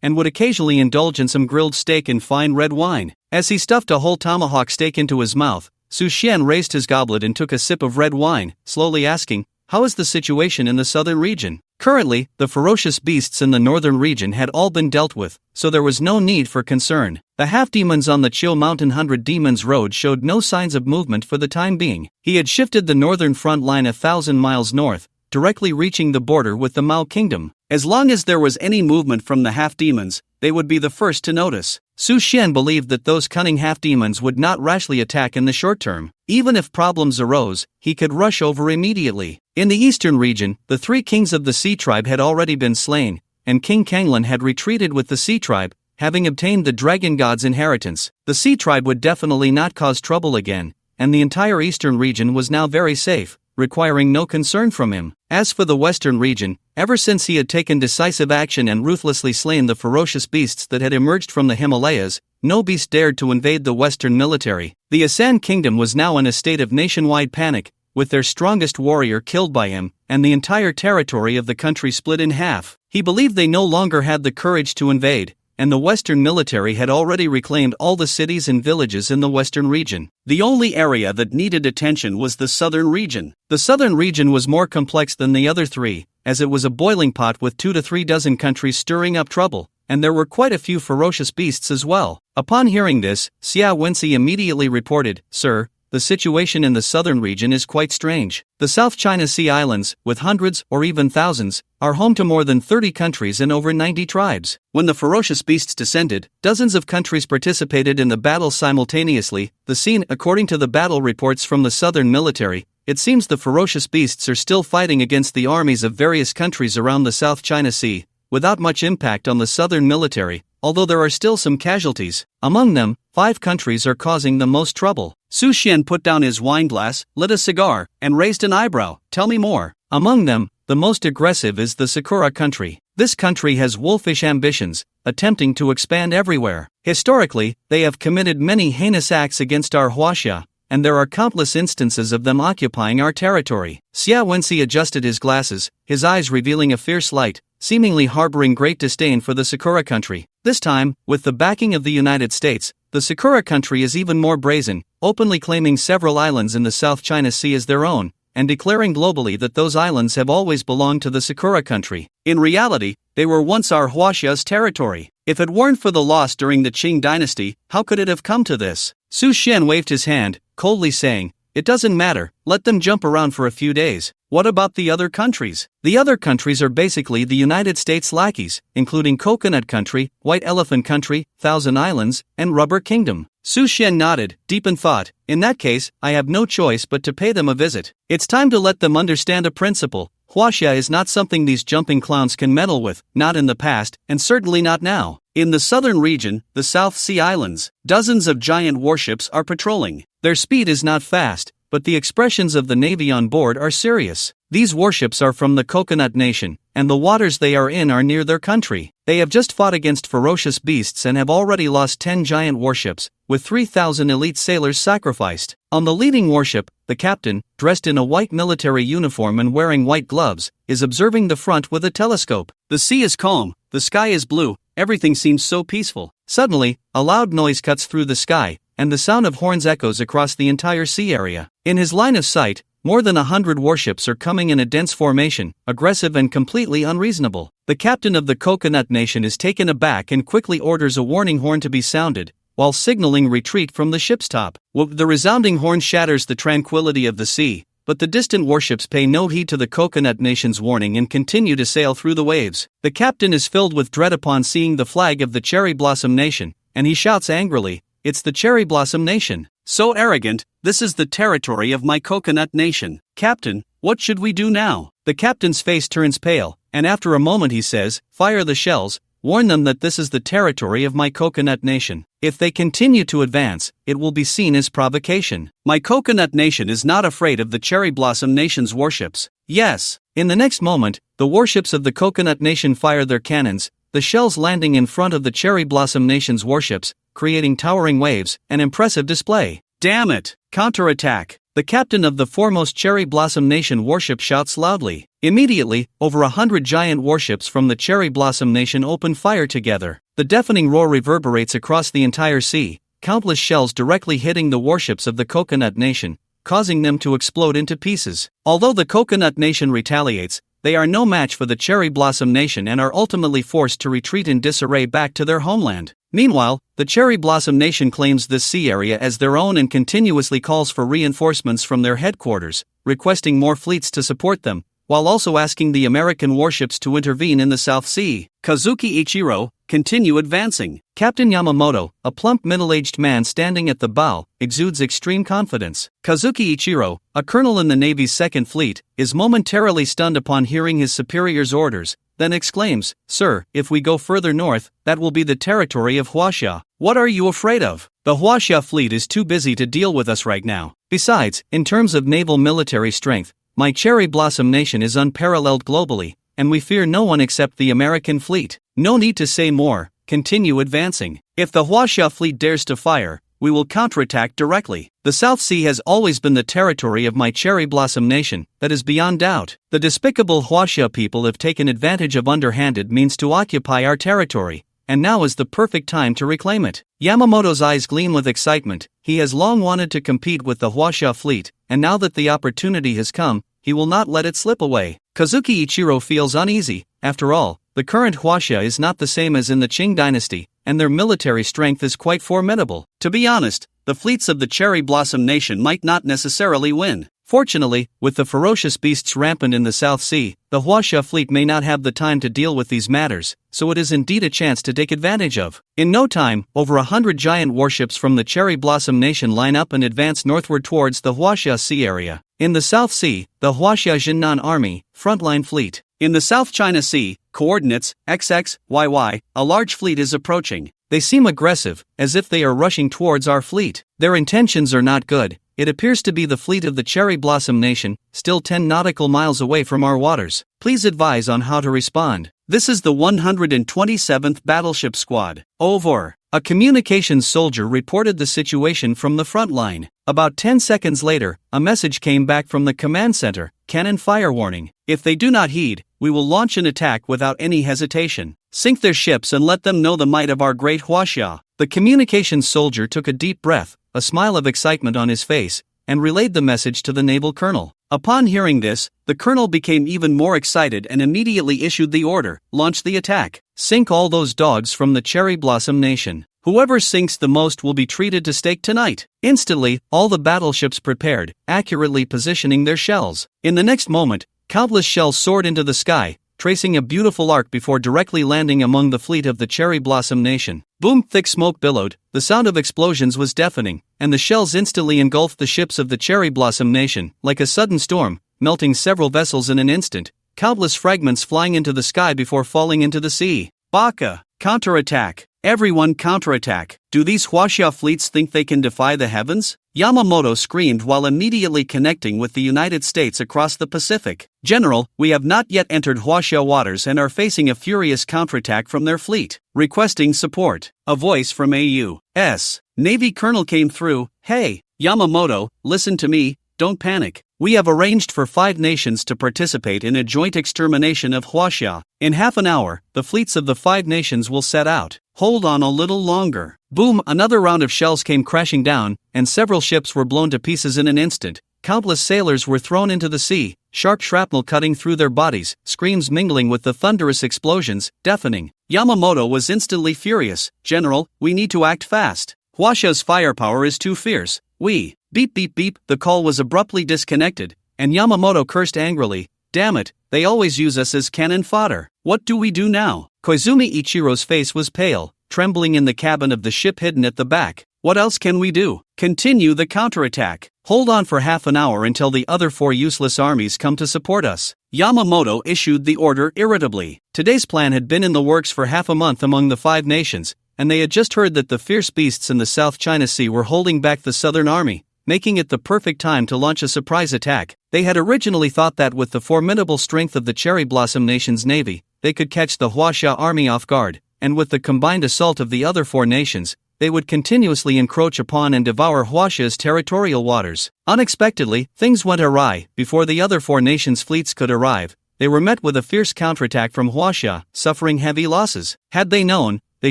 and would occasionally indulge in some grilled steak and fine red wine. As he stuffed a whole tomahawk steak into his mouth, Su Xian raised his goblet and took a sip of red wine, slowly asking, how is the situation in the southern region? Currently, the ferocious beasts in the northern region had all been dealt with, so there was no need for concern. The half-demons on the Chiu Mountain 100 Demons Road showed no signs of movement for the time being. He had shifted the northern front line 1,000 miles north, directly reaching the border with the Mao Kingdom. As long as there was any movement from the half-demons, they would be the first to notice. Su Xian believed that those cunning half-demons would not rashly attack in the short term. Even if problems arose, he could rush over immediately. In the eastern region, the 3 kings of the Sea Tribe had already been slain, and King Kanglan had retreated with the Sea Tribe, having obtained the Dragon God's inheritance. The Sea Tribe would definitely not cause trouble again, and the entire eastern region was now very safe, requiring no concern from him. As for the western region, ever since he had taken decisive action and ruthlessly slain the ferocious beasts that had emerged from the Himalayas, no beast dared to invade the western military. The Asan Kingdom was now in a state of nationwide panic, with their strongest warrior killed by him, and the entire territory of the country split in half. He believed they no longer had the courage to invade, and the Western military had already reclaimed all the cities and villages in the Western region. The only area that needed attention was the Southern region. The Southern region was more complex than the other 3, as it was a boiling pot with 2 to 3 dozen countries stirring up trouble, and there were quite a few ferocious beasts as well. Upon hearing this, Xia Wenxi immediately reported, "Sir, the situation in the southern region is quite strange. The South China Sea Islands, with hundreds or even thousands, are home to more than 30 countries and over 90 tribes. When the ferocious beasts descended, dozens of countries participated in the battle simultaneously. The scene, according to the battle reports from the southern military, it seems the ferocious beasts are still fighting against the armies of various countries around the South China Sea, without much impact on the southern military, although there are still some casualties. Among them, 5 countries are causing the most trouble." Su Xian put down his wine glass, lit a cigar, and raised an eyebrow. "Tell me more." "Among them, the most aggressive is the Sakura country. This country has wolfish ambitions, attempting to expand everywhere. Historically, they have committed many heinous acts against our Huaxia, and there are countless instances of them occupying our territory." Xia Wenxi adjusted his glasses, his eyes revealing a fierce light, seemingly harboring great disdain for the Sakura country. This time, with the backing of the United States, the Sakura country is even more brazen, openly claiming several islands in the South China Sea as their own, and declaring globally that those islands have always belonged to the Sakura country. In reality, they were once our Huaxia's territory. If it weren't for the loss during the Qing dynasty, how could it have come to this? Su Xian waved his hand, coldly saying, "It doesn't matter, let them jump around for a few days. What about the other countries?" "The other countries are basically the United States lackeys, including Coconut Country, White Elephant Country, Thousand Islands, and Rubber Kingdom." Su Xian nodded, deep in thought. "In that case, I have no choice but to pay them a visit. It's time to let them understand a principle. Huaxia is not something these jumping clowns can meddle with, not in the past, and certainly not now." In the southern region, the South Sea Islands, dozens of giant warships are patrolling. Their speed is not fast, but the expressions of the Navy on board are serious. These warships are from the Coconut Nation, and the waters they are in are near their country. They have just fought against ferocious beasts and have already lost 10 giant warships, with 3,000 elite sailors sacrificed. On the leading warship, the captain, dressed in a white military uniform and wearing white gloves, is observing the front with a telescope. The sea is calm, the sky is blue, everything seems so peaceful. Suddenly, a loud noise cuts through the sky, and the sound of horns echoes across the entire sea area. In his line of sight, more than 100 warships are coming in a dense formation, aggressive and completely unreasonable. The captain of the Coconut Nation is taken aback and quickly orders a warning horn to be sounded, while signaling retreat from the ship's top. The resounding horn shatters the tranquility of the sea, but the distant warships pay no heed to the Coconut Nation's warning and continue to sail through the waves. The captain is filled with dread upon seeing the flag of the Cherry Blossom Nation, and he shouts angrily, "It's the Cherry Blossom Nation. So arrogant, this is the territory of my Coconut Nation. Captain, what should we do now?" The captain's face turns pale, and after a moment he says, "Fire the shells, warn them that this is the territory of my Coconut Nation. If they continue to advance, it will be seen as provocation. My Coconut Nation is not afraid of the Cherry Blossom Nation's warships." Yes. In the next moment, the warships of the Coconut Nation fire their cannons, the shells landing in front of the Cherry Blossom Nation's warships, creating towering waves, an impressive display. "Damn it! Counterattack!" The captain of the foremost Cherry Blossom Nation warship shouts loudly. Immediately, over 100 giant warships from the Cherry Blossom Nation open fire together. The deafening roar reverberates across the entire sea, countless shells directly hitting the warships of the Coconut Nation, causing them to explode into pieces. Although the Coconut Nation retaliates, they are no match for the Cherry Blossom Nation and are ultimately forced to retreat in disarray back to their homeland. Meanwhile, the Cherry Blossom Nation claims this sea area as their own and continuously calls for reinforcements from their headquarters, requesting more fleets to support them, while also asking the American warships to intervene in the South Sea. Kazuki Ichiro, continue advancing. Captain Yamamoto, a plump middle-aged man standing at the bow, exudes extreme confidence. Kazuki Ichiro, a colonel in the Navy's Second Fleet, is momentarily stunned upon hearing his superior's orders, then exclaims, "Sir, if we go further north, that will be the territory of Huaxia. What are you afraid of? The Huaxia fleet is too busy to deal with us right now. Besides, in terms of naval military strength, my Cherry Blossom Nation is unparalleled globally, and we fear no one except the American fleet. No need to say more, continue advancing. If the Huaxia fleet dares to fire, we will counterattack directly. The South Sea has always been the territory of my Cherry Blossom Nation, that is beyond doubt. The despicable Huaxia people have taken advantage of underhanded means to occupy our territory, and now is the perfect time to reclaim it." Yamamoto's eyes gleam with excitement. He has long wanted to compete with the Huaxia fleet, and now that the opportunity has come, he will not let it slip away. Kazuki Ichiro feels uneasy. After all, the current Huaxia is not the same as in the Qing dynasty, and their military strength is quite formidable. To be honest, the fleets of the Cherry Blossom Nation might not necessarily win. Fortunately, with the ferocious beasts rampant in the South Sea, the Huaxia fleet may not have the time to deal with these matters, so it is indeed a chance to take advantage of. In no time, over 100 giant warships from the Cherry Blossom Nation line up and advance northward towards the Huaxia Sea area. In the South Sea, the Huaxia Jinnan Army, frontline fleet. In the South China Sea, coordinates XXYY, a large fleet is approaching. They seem aggressive, as if they are rushing towards our fleet. Their intentions are not good. It appears to be the fleet of the Cherry Blossom Nation, still 10 nautical miles away from our waters. Please advise on how to respond. This is the 127th Battleship Squad. Over. A communications soldier reported the situation from the front line. About 10 seconds later, a message came back from the command center, "Cannon fire warning. If they do not heed, we will launch an attack without any hesitation. Sink their ships and let them know the might of our great Huaxia." The communications soldier took a deep breath, a smile of excitement on his face, and relayed the message to the naval colonel. Upon hearing this, the colonel became even more excited and immediately issued the order, "Launch the attack. Sink all those dogs from the Cherry Blossom Nation. Whoever sinks the most will be treated to steak tonight." Instantly, all the battleships prepared, accurately positioning their shells. In the next moment, countless shells soared into the sky, tracing a beautiful arc before directly landing among the fleet of the Cherry Blossom Nation. Boom! Thick smoke billowed, the sound of explosions was deafening, and the shells instantly engulfed the ships of the Cherry Blossom Nation, like a sudden storm, melting several vessels in an instant, countless fragments flying into the sky before falling into the sea. Baka! Counterattack! Everyone counterattack! Do these Huaxia fleets think they can defy the heavens? Yamamoto screamed while immediately connecting with the United States across the Pacific. "General, we have not yet entered Huaxia waters and are facing a furious counterattack from their fleet. Requesting support." A voice from AU's Navy colonel came through. "Hey, Yamamoto, listen to me, don't panic. We have arranged for 5 nations to participate in a joint extermination of Huaxia. In half an hour, the fleets of the 5 nations will set out. Hold on a little longer." Boom! Another round of shells came crashing down, and several ships were blown to pieces in an instant. Countless sailors were thrown into the sea, sharp shrapnel cutting through their bodies, screams mingling with the thunderous explosions, deafening. Yamamoto was instantly furious. "General, we need to act fast. Huaxia's firepower is too fierce. We..." Beep beep beep, the call was abruptly disconnected, and Yamamoto cursed angrily. "Damn it, they always use us as cannon fodder. What do we do now?" Koizumi Ichiro's face was pale, trembling in the cabin of the ship hidden at the back. "What else can we do? Continue the counterattack. Hold on for half an hour until the other 4 useless armies come to support us." Yamamoto issued the order irritably. Today's plan had been in the works for half a month among the 5 nations, and they had just heard that the fierce beasts in the South China Sea were holding back the Southern Army, making it the perfect time to launch a surprise attack. They had originally thought that with the formidable strength of the Cherry Blossom Nation's navy, they could catch the Huaxia army off guard, and with the combined assault of the other 4 nations, they would continuously encroach upon and devour Huaxia's territorial waters. Unexpectedly, things went awry. Before the other 4 nations' fleets could arrive, they were met with a fierce counterattack from Huaxia, suffering heavy losses. Had they known, they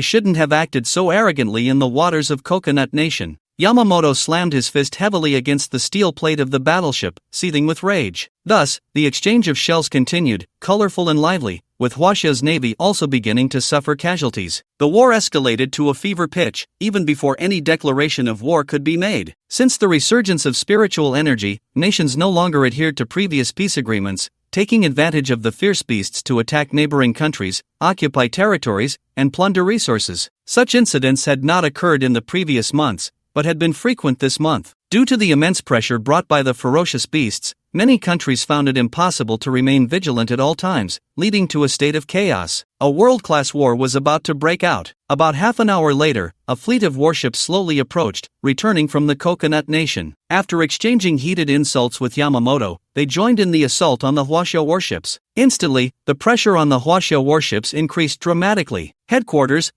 shouldn't have acted so arrogantly in the waters of Coconut Nation. Yamamoto slammed his fist heavily against the steel plate of the battleship, seething with rage. Thus, the exchange of shells continued, colorful and lively, with Huaxia's navy also beginning to suffer casualties. The war escalated to a fever pitch, even before any declaration of war could be made. Since the resurgence of spiritual energy, nations no longer adhered to previous peace agreements, taking advantage of the fierce beasts to attack neighboring countries, occupy territories, and plunder resources. Such incidents had not occurred in the previous months, but had been frequent this month. Due to the immense pressure brought by the ferocious beasts, many countries found it impossible to remain vigilant at all times, leading to a state of chaos. A world-class war was about to break out. About half an hour later, a fleet of warships slowly approached, returning from the Coconut Nation. After exchanging heated insults with Yamamoto, they joined in the assault on the Huaxia warships. Instantly, the pressure on the Huaxia warships increased dramatically. Headquarters,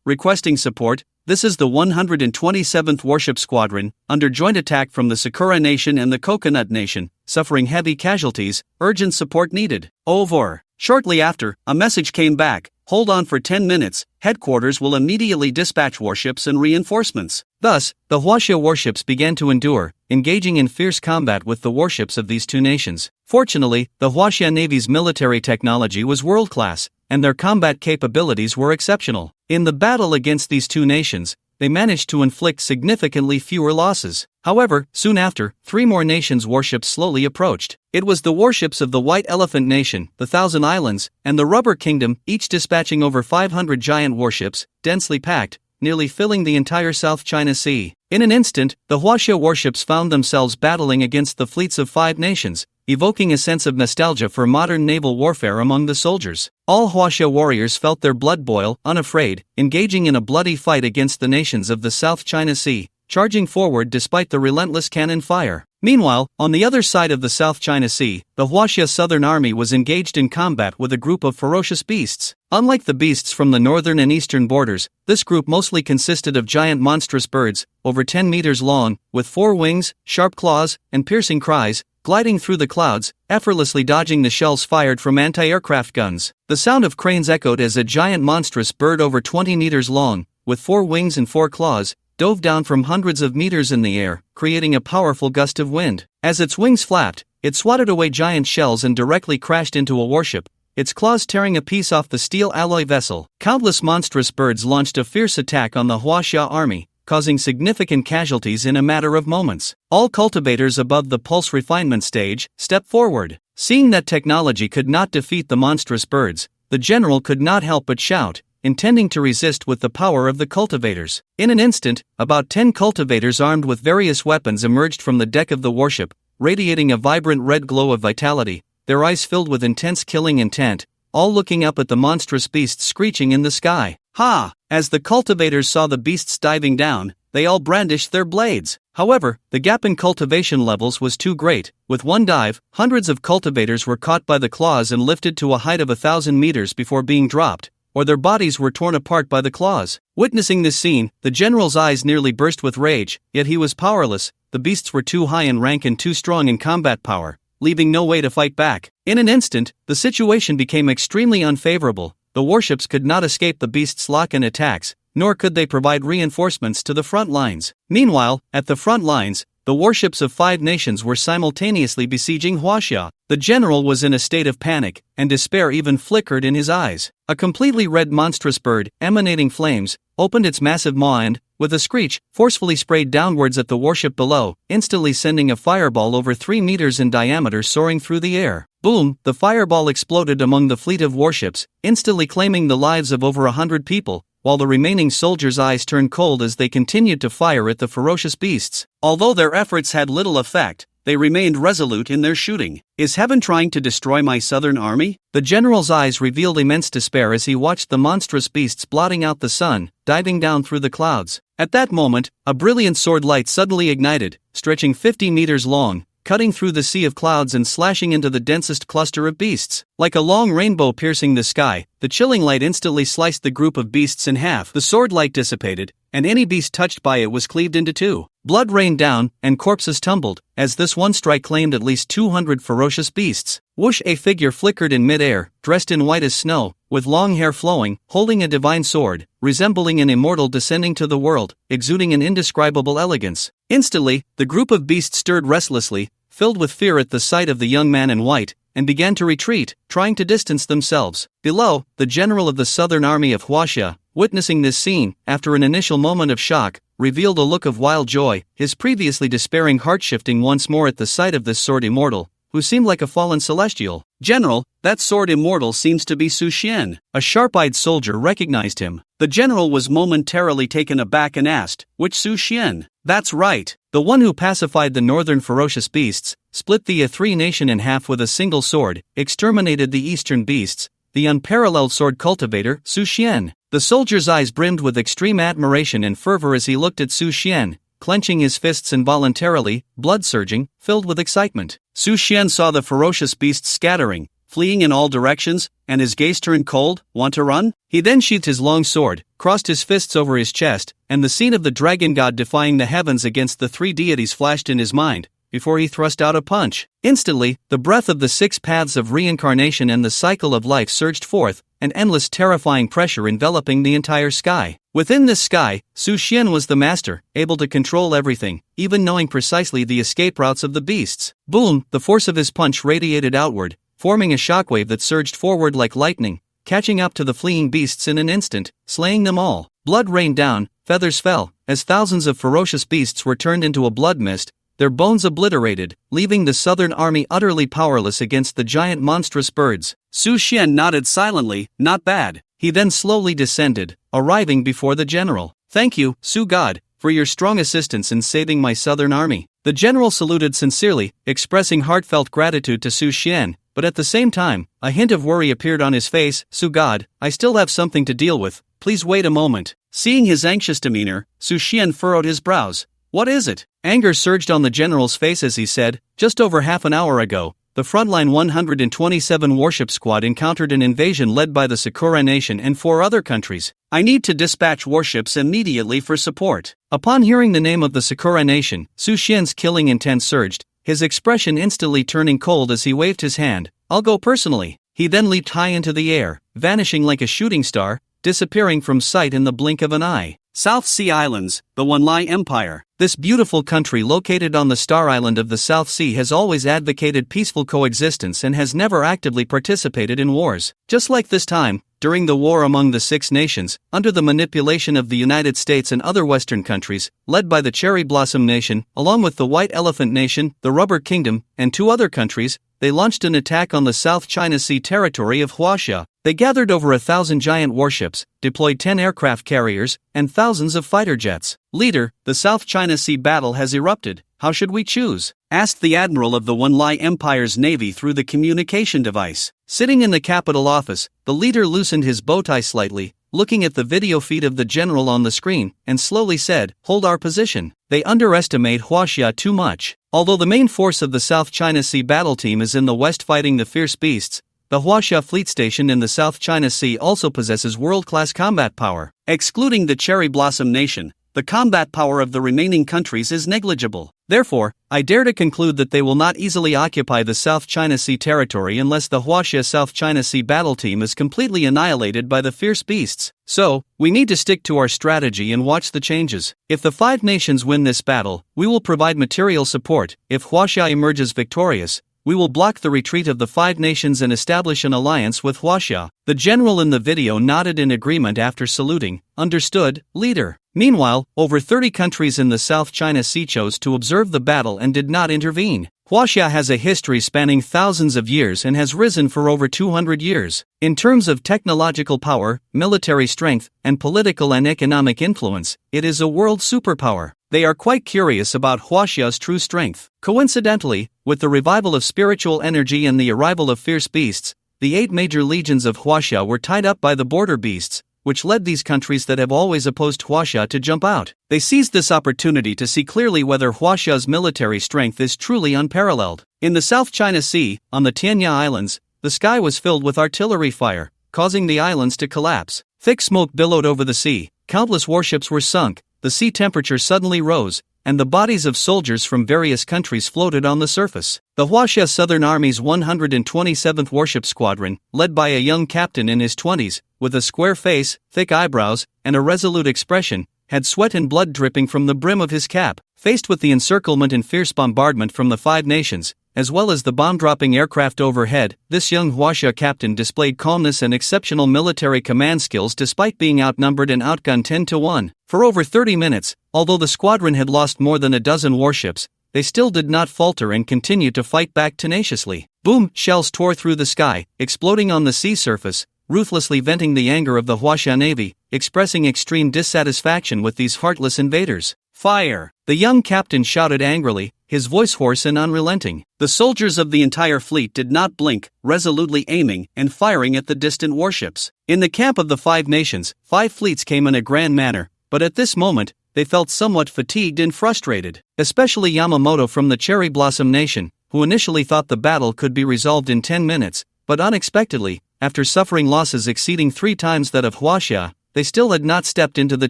requesting support. This is the 127th Warship Squadron, under joint attack from the Sakura Nation and the Coconut Nation, suffering heavy casualties, urgent support needed. Over. Shortly after, a message came back, hold on for 10 minutes, headquarters will immediately dispatch warships and reinforcements. Thus, the Huaxia warships began to endure, engaging in fierce combat with the warships of these two nations. Fortunately, the Huaxia Navy's military technology was world-class, and their combat capabilities were exceptional. In the battle against these two nations, they managed to inflict significantly fewer losses. However, soon after, 3 more nations' warships slowly approached. It was the warships of the White Elephant Nation, the Thousand Islands, and the Rubber Kingdom, each dispatching over 500 giant warships, densely packed, nearly filling the entire South China Sea. In an instant, the Huaxia warships found themselves battling against the fleets of 5 nations, evoking a sense of nostalgia for modern naval warfare among the soldiers. All Huaxia warriors felt their blood boil, unafraid, engaging in a bloody fight against the nations of the South China Sea, charging forward despite the relentless cannon fire. Meanwhile, on the other side of the South China Sea, the Huaxia Southern Army was engaged in combat with a group of ferocious beasts. Unlike the beasts from the northern and eastern borders, this group mostly consisted of giant monstrous birds, over 10 meters long, with 4 wings, sharp claws, and piercing cries, gliding through the clouds, effortlessly dodging the shells fired from anti-aircraft guns. The sound of cranes echoed as a giant monstrous bird over 20 meters long, with 4 wings and 4 claws, dove down from hundreds of meters in the air, creating a powerful gust of wind. As its wings flapped, it swatted away giant shells and directly crashed into a warship, its claws tearing a piece off the steel alloy vessel. Countless monstrous birds launched a fierce attack on the Huaxia army, causing significant casualties in a matter of moments. All cultivators above the pulse refinement stage stepped forward. Seeing that technology could not defeat the monstrous birds, the general could not help but shout, intending to resist with the power of the cultivators. In an instant, about 10 cultivators armed with various weapons emerged from the deck of the warship, radiating a vibrant red glow of vitality, their eyes filled with intense killing intent, all looking up at the monstrous beasts screeching in the sky. Ha! As the cultivators saw the beasts diving down, they all brandished their blades. However, the gap in cultivation levels was too great. With one dive, hundreds of cultivators were caught by the claws and lifted to a height of 1,000 meters before being dropped, or their bodies were torn apart by the claws. Witnessing this scene, the general's eyes nearly burst with rage, yet he was powerless. The beasts were too high in rank and too strong in combat power, leaving no way to fight back. In an instant, the situation became extremely unfavorable. The warships could not escape the beasts' lock-in attacks, nor could they provide reinforcements to the front lines. Meanwhile, at the front lines, the warships of 5 nations were simultaneously besieging Huaxia. The general was in a state of panic, and despair even flickered in his eyes. A completely red monstrous bird, emanating flames, opened its massive maw and, with a screech, forcefully sprayed downwards at the warship below, instantly sending a fireball over 3 meters in diameter soaring through the air. Boom! The fireball exploded among the fleet of warships, instantly claiming the lives of over 100 people, while the remaining soldiers' eyes turned cold as they continued to fire at the ferocious beasts. Although their efforts had little effect, they remained resolute in their shooting. Is heaven trying to destroy my southern army? The general's eyes revealed immense despair as he watched the monstrous beasts blotting out the sun, diving down through the clouds. At that moment, a brilliant sword light suddenly ignited, stretching 50 meters long, cutting through the sea of clouds and slashing into the densest cluster of beasts. Like a long rainbow piercing the sky, the chilling light instantly sliced the group of beasts in half. The sword light dissipated, and any beast touched by it was cleaved into two. Blood rained down, and corpses tumbled, as this one strike claimed at least 200 ferocious beasts. Whoosh! A figure flickered in midair, dressed in white as snow, with long hair flowing, holding a divine sword, resembling an immortal descending to the world, exuding an indescribable elegance. Instantly, the group of beasts stirred restlessly, filled with fear at the sight of the young man in white, and began to retreat, trying to distance themselves. Below, the general of the southern army of Huaxia, witnessing this scene, after an initial moment of shock, revealed a look of wild joy, his previously despairing heart shifting once more at the sight of this sword immortal, who seemed like a fallen celestial. "General, that sword immortal seems to be Su Xian." A sharp-eyed soldier recognized him. The general was momentarily taken aback and asked, "Which Su Xian?" "That's right, the one who pacified the northern ferocious beasts, split the A3 nation in half with a single sword, exterminated the eastern beasts, the unparalleled sword cultivator, Su Xian." The soldier's eyes brimmed with extreme admiration and fervor as he looked at Su Xian, clenching his fists involuntarily, blood surging, filled with excitement. Su Xian saw the ferocious beasts scattering, fleeing in all directions, and his gaze turned cold. "Want to run?" He then sheathed his long sword, crossed his fists over his chest, and the scene of the dragon god defying the heavens against the three deities flashed in his mind, before he thrust out a punch. Instantly, the breath of the six paths of reincarnation and the cycle of life surged forth, an endless terrifying pressure enveloping the entire sky. Within this sky, Su Xian was the master, able to control everything, even knowing precisely the escape routes of the beasts. Boom! The force of his punch radiated outward, forming a shockwave that surged forward like lightning, catching up to the fleeing beasts in an instant, slaying them all. Blood rained down, feathers fell, as thousands of ferocious beasts were turned into a blood mist, their bones obliterated, leaving the southern army utterly powerless against the giant monstrous birds. Su Xian nodded silently. "Not bad." He then slowly descended, arriving before the general. "Thank you, Su God, for your strong assistance in saving my southern army." The general saluted sincerely, expressing heartfelt gratitude to Su Xian, but at the same time, a hint of worry appeared on his face. "Su God, I still have something to deal with. Please wait a moment." Seeing his anxious demeanor, Su Xian furrowed his brows. "What is it?" Anger surged on the general's face as he said, "Just over half an hour ago, the frontline 127 warship squad encountered an invasion led by the Sakura Nation and 4 other countries. I need to dispatch warships immediately for support." Upon hearing the name of the Sakura Nation, Su Xian's killing intent surged, his expression instantly turning cold as he waved his hand. "I'll go personally." He then leaped high into the air, vanishing like a shooting star, disappearing from sight in the blink of an eye. South Sea Islands, the Wanlai Empire. This beautiful country located on the star island of the South Sea has always advocated peaceful coexistence and has never actively participated in wars. Just like this time, during the war among the Six Nations, under the manipulation of the United States and other Western countries, led by the Cherry Blossom Nation, along with the White Elephant Nation, the Rubber Kingdom, and 2 other countries, they launched an attack on the South China Sea territory of Huaxia. They gathered over 1,000 giant warships, deployed 10 aircraft carriers, and thousands of fighter jets. "Leader, the South China Sea battle has erupted. How should we choose?" asked the admiral of the Wanlai Empire's navy through the communication device. Sitting in the capital office, the leader loosened his bow tie slightly, looking at the video feed of the general on the screen, and slowly said, "Hold our position. They underestimate Huaxia too much. Although the main force of the South China Sea battle team is in the west fighting the fierce beasts, the Huaxia fleet station in the South China Sea also possesses world-class combat power. Excluding the Cherry Blossom Nation, the combat power of the remaining countries is negligible. Therefore, I dare to conclude that they will not easily occupy the South China Sea territory unless the Huaxia South China Sea battle team is completely annihilated by the fierce beasts. So, we need to stick to our strategy and watch the changes. If the 5 nations win this battle, we will provide material support. If Huaxia emerges victorious, we will block the retreat of the 5 nations and establish an alliance with Huaxia." The general in the video nodded in agreement after saluting. "Understood, leader." Meanwhile, over 30 countries in the South China Sea chose to observe the battle and did not intervene. Huaxia has a history spanning thousands of years and has risen for over 200 years. In terms of technological power, military strength, and political and economic influence, it is a world superpower. They are quite curious about Huaxia's true strength. Coincidentally, with the revival of spiritual energy and the arrival of fierce beasts, the 8 major legions of Huaxia were tied up by the border beasts, which led these countries that have always opposed Huaxia to jump out. They seized this opportunity to see clearly whether Huaxia's military strength is truly unparalleled. In the South China Sea, on the Tianya Islands, the sky was filled with artillery fire, causing the islands to collapse. Thick smoke billowed over the sea, countless warships were sunk, the sea temperature suddenly rose, and the bodies of soldiers from various countries floated on the surface. The Huaxia Southern Army's 127th Warship Squadron, led by a young captain in his 20s, with a square face, thick eyebrows, and a resolute expression, had sweat and blood dripping from the brim of his cap. Faced with the encirclement and fierce bombardment from the Five Nations, as well as the bomb-dropping aircraft overhead, this young Huaxia captain displayed calmness and exceptional military command skills despite being outnumbered and outgunned 10-1. For over 30 minutes, although the squadron had lost more than a dozen warships, they still did not falter and continued to fight back tenaciously. Boom! Shells tore through the sky, exploding on the sea surface, ruthlessly venting the anger of the Huaxia Navy, expressing extreme dissatisfaction with these heartless invaders. Fire! The young captain shouted angrily, his voice hoarse and unrelenting. The soldiers of the entire fleet did not blink, resolutely aiming and firing at the distant warships. In the camp of the Five Nations, 5 fleets came in a grand manner, but at this moment, they felt somewhat fatigued and frustrated, especially Yamamoto from the Cherry Blossom Nation, who initially thought the battle could be resolved in 10 minutes, but unexpectedly, after suffering losses exceeding 3 times that of Huaxia, they still had not stepped into the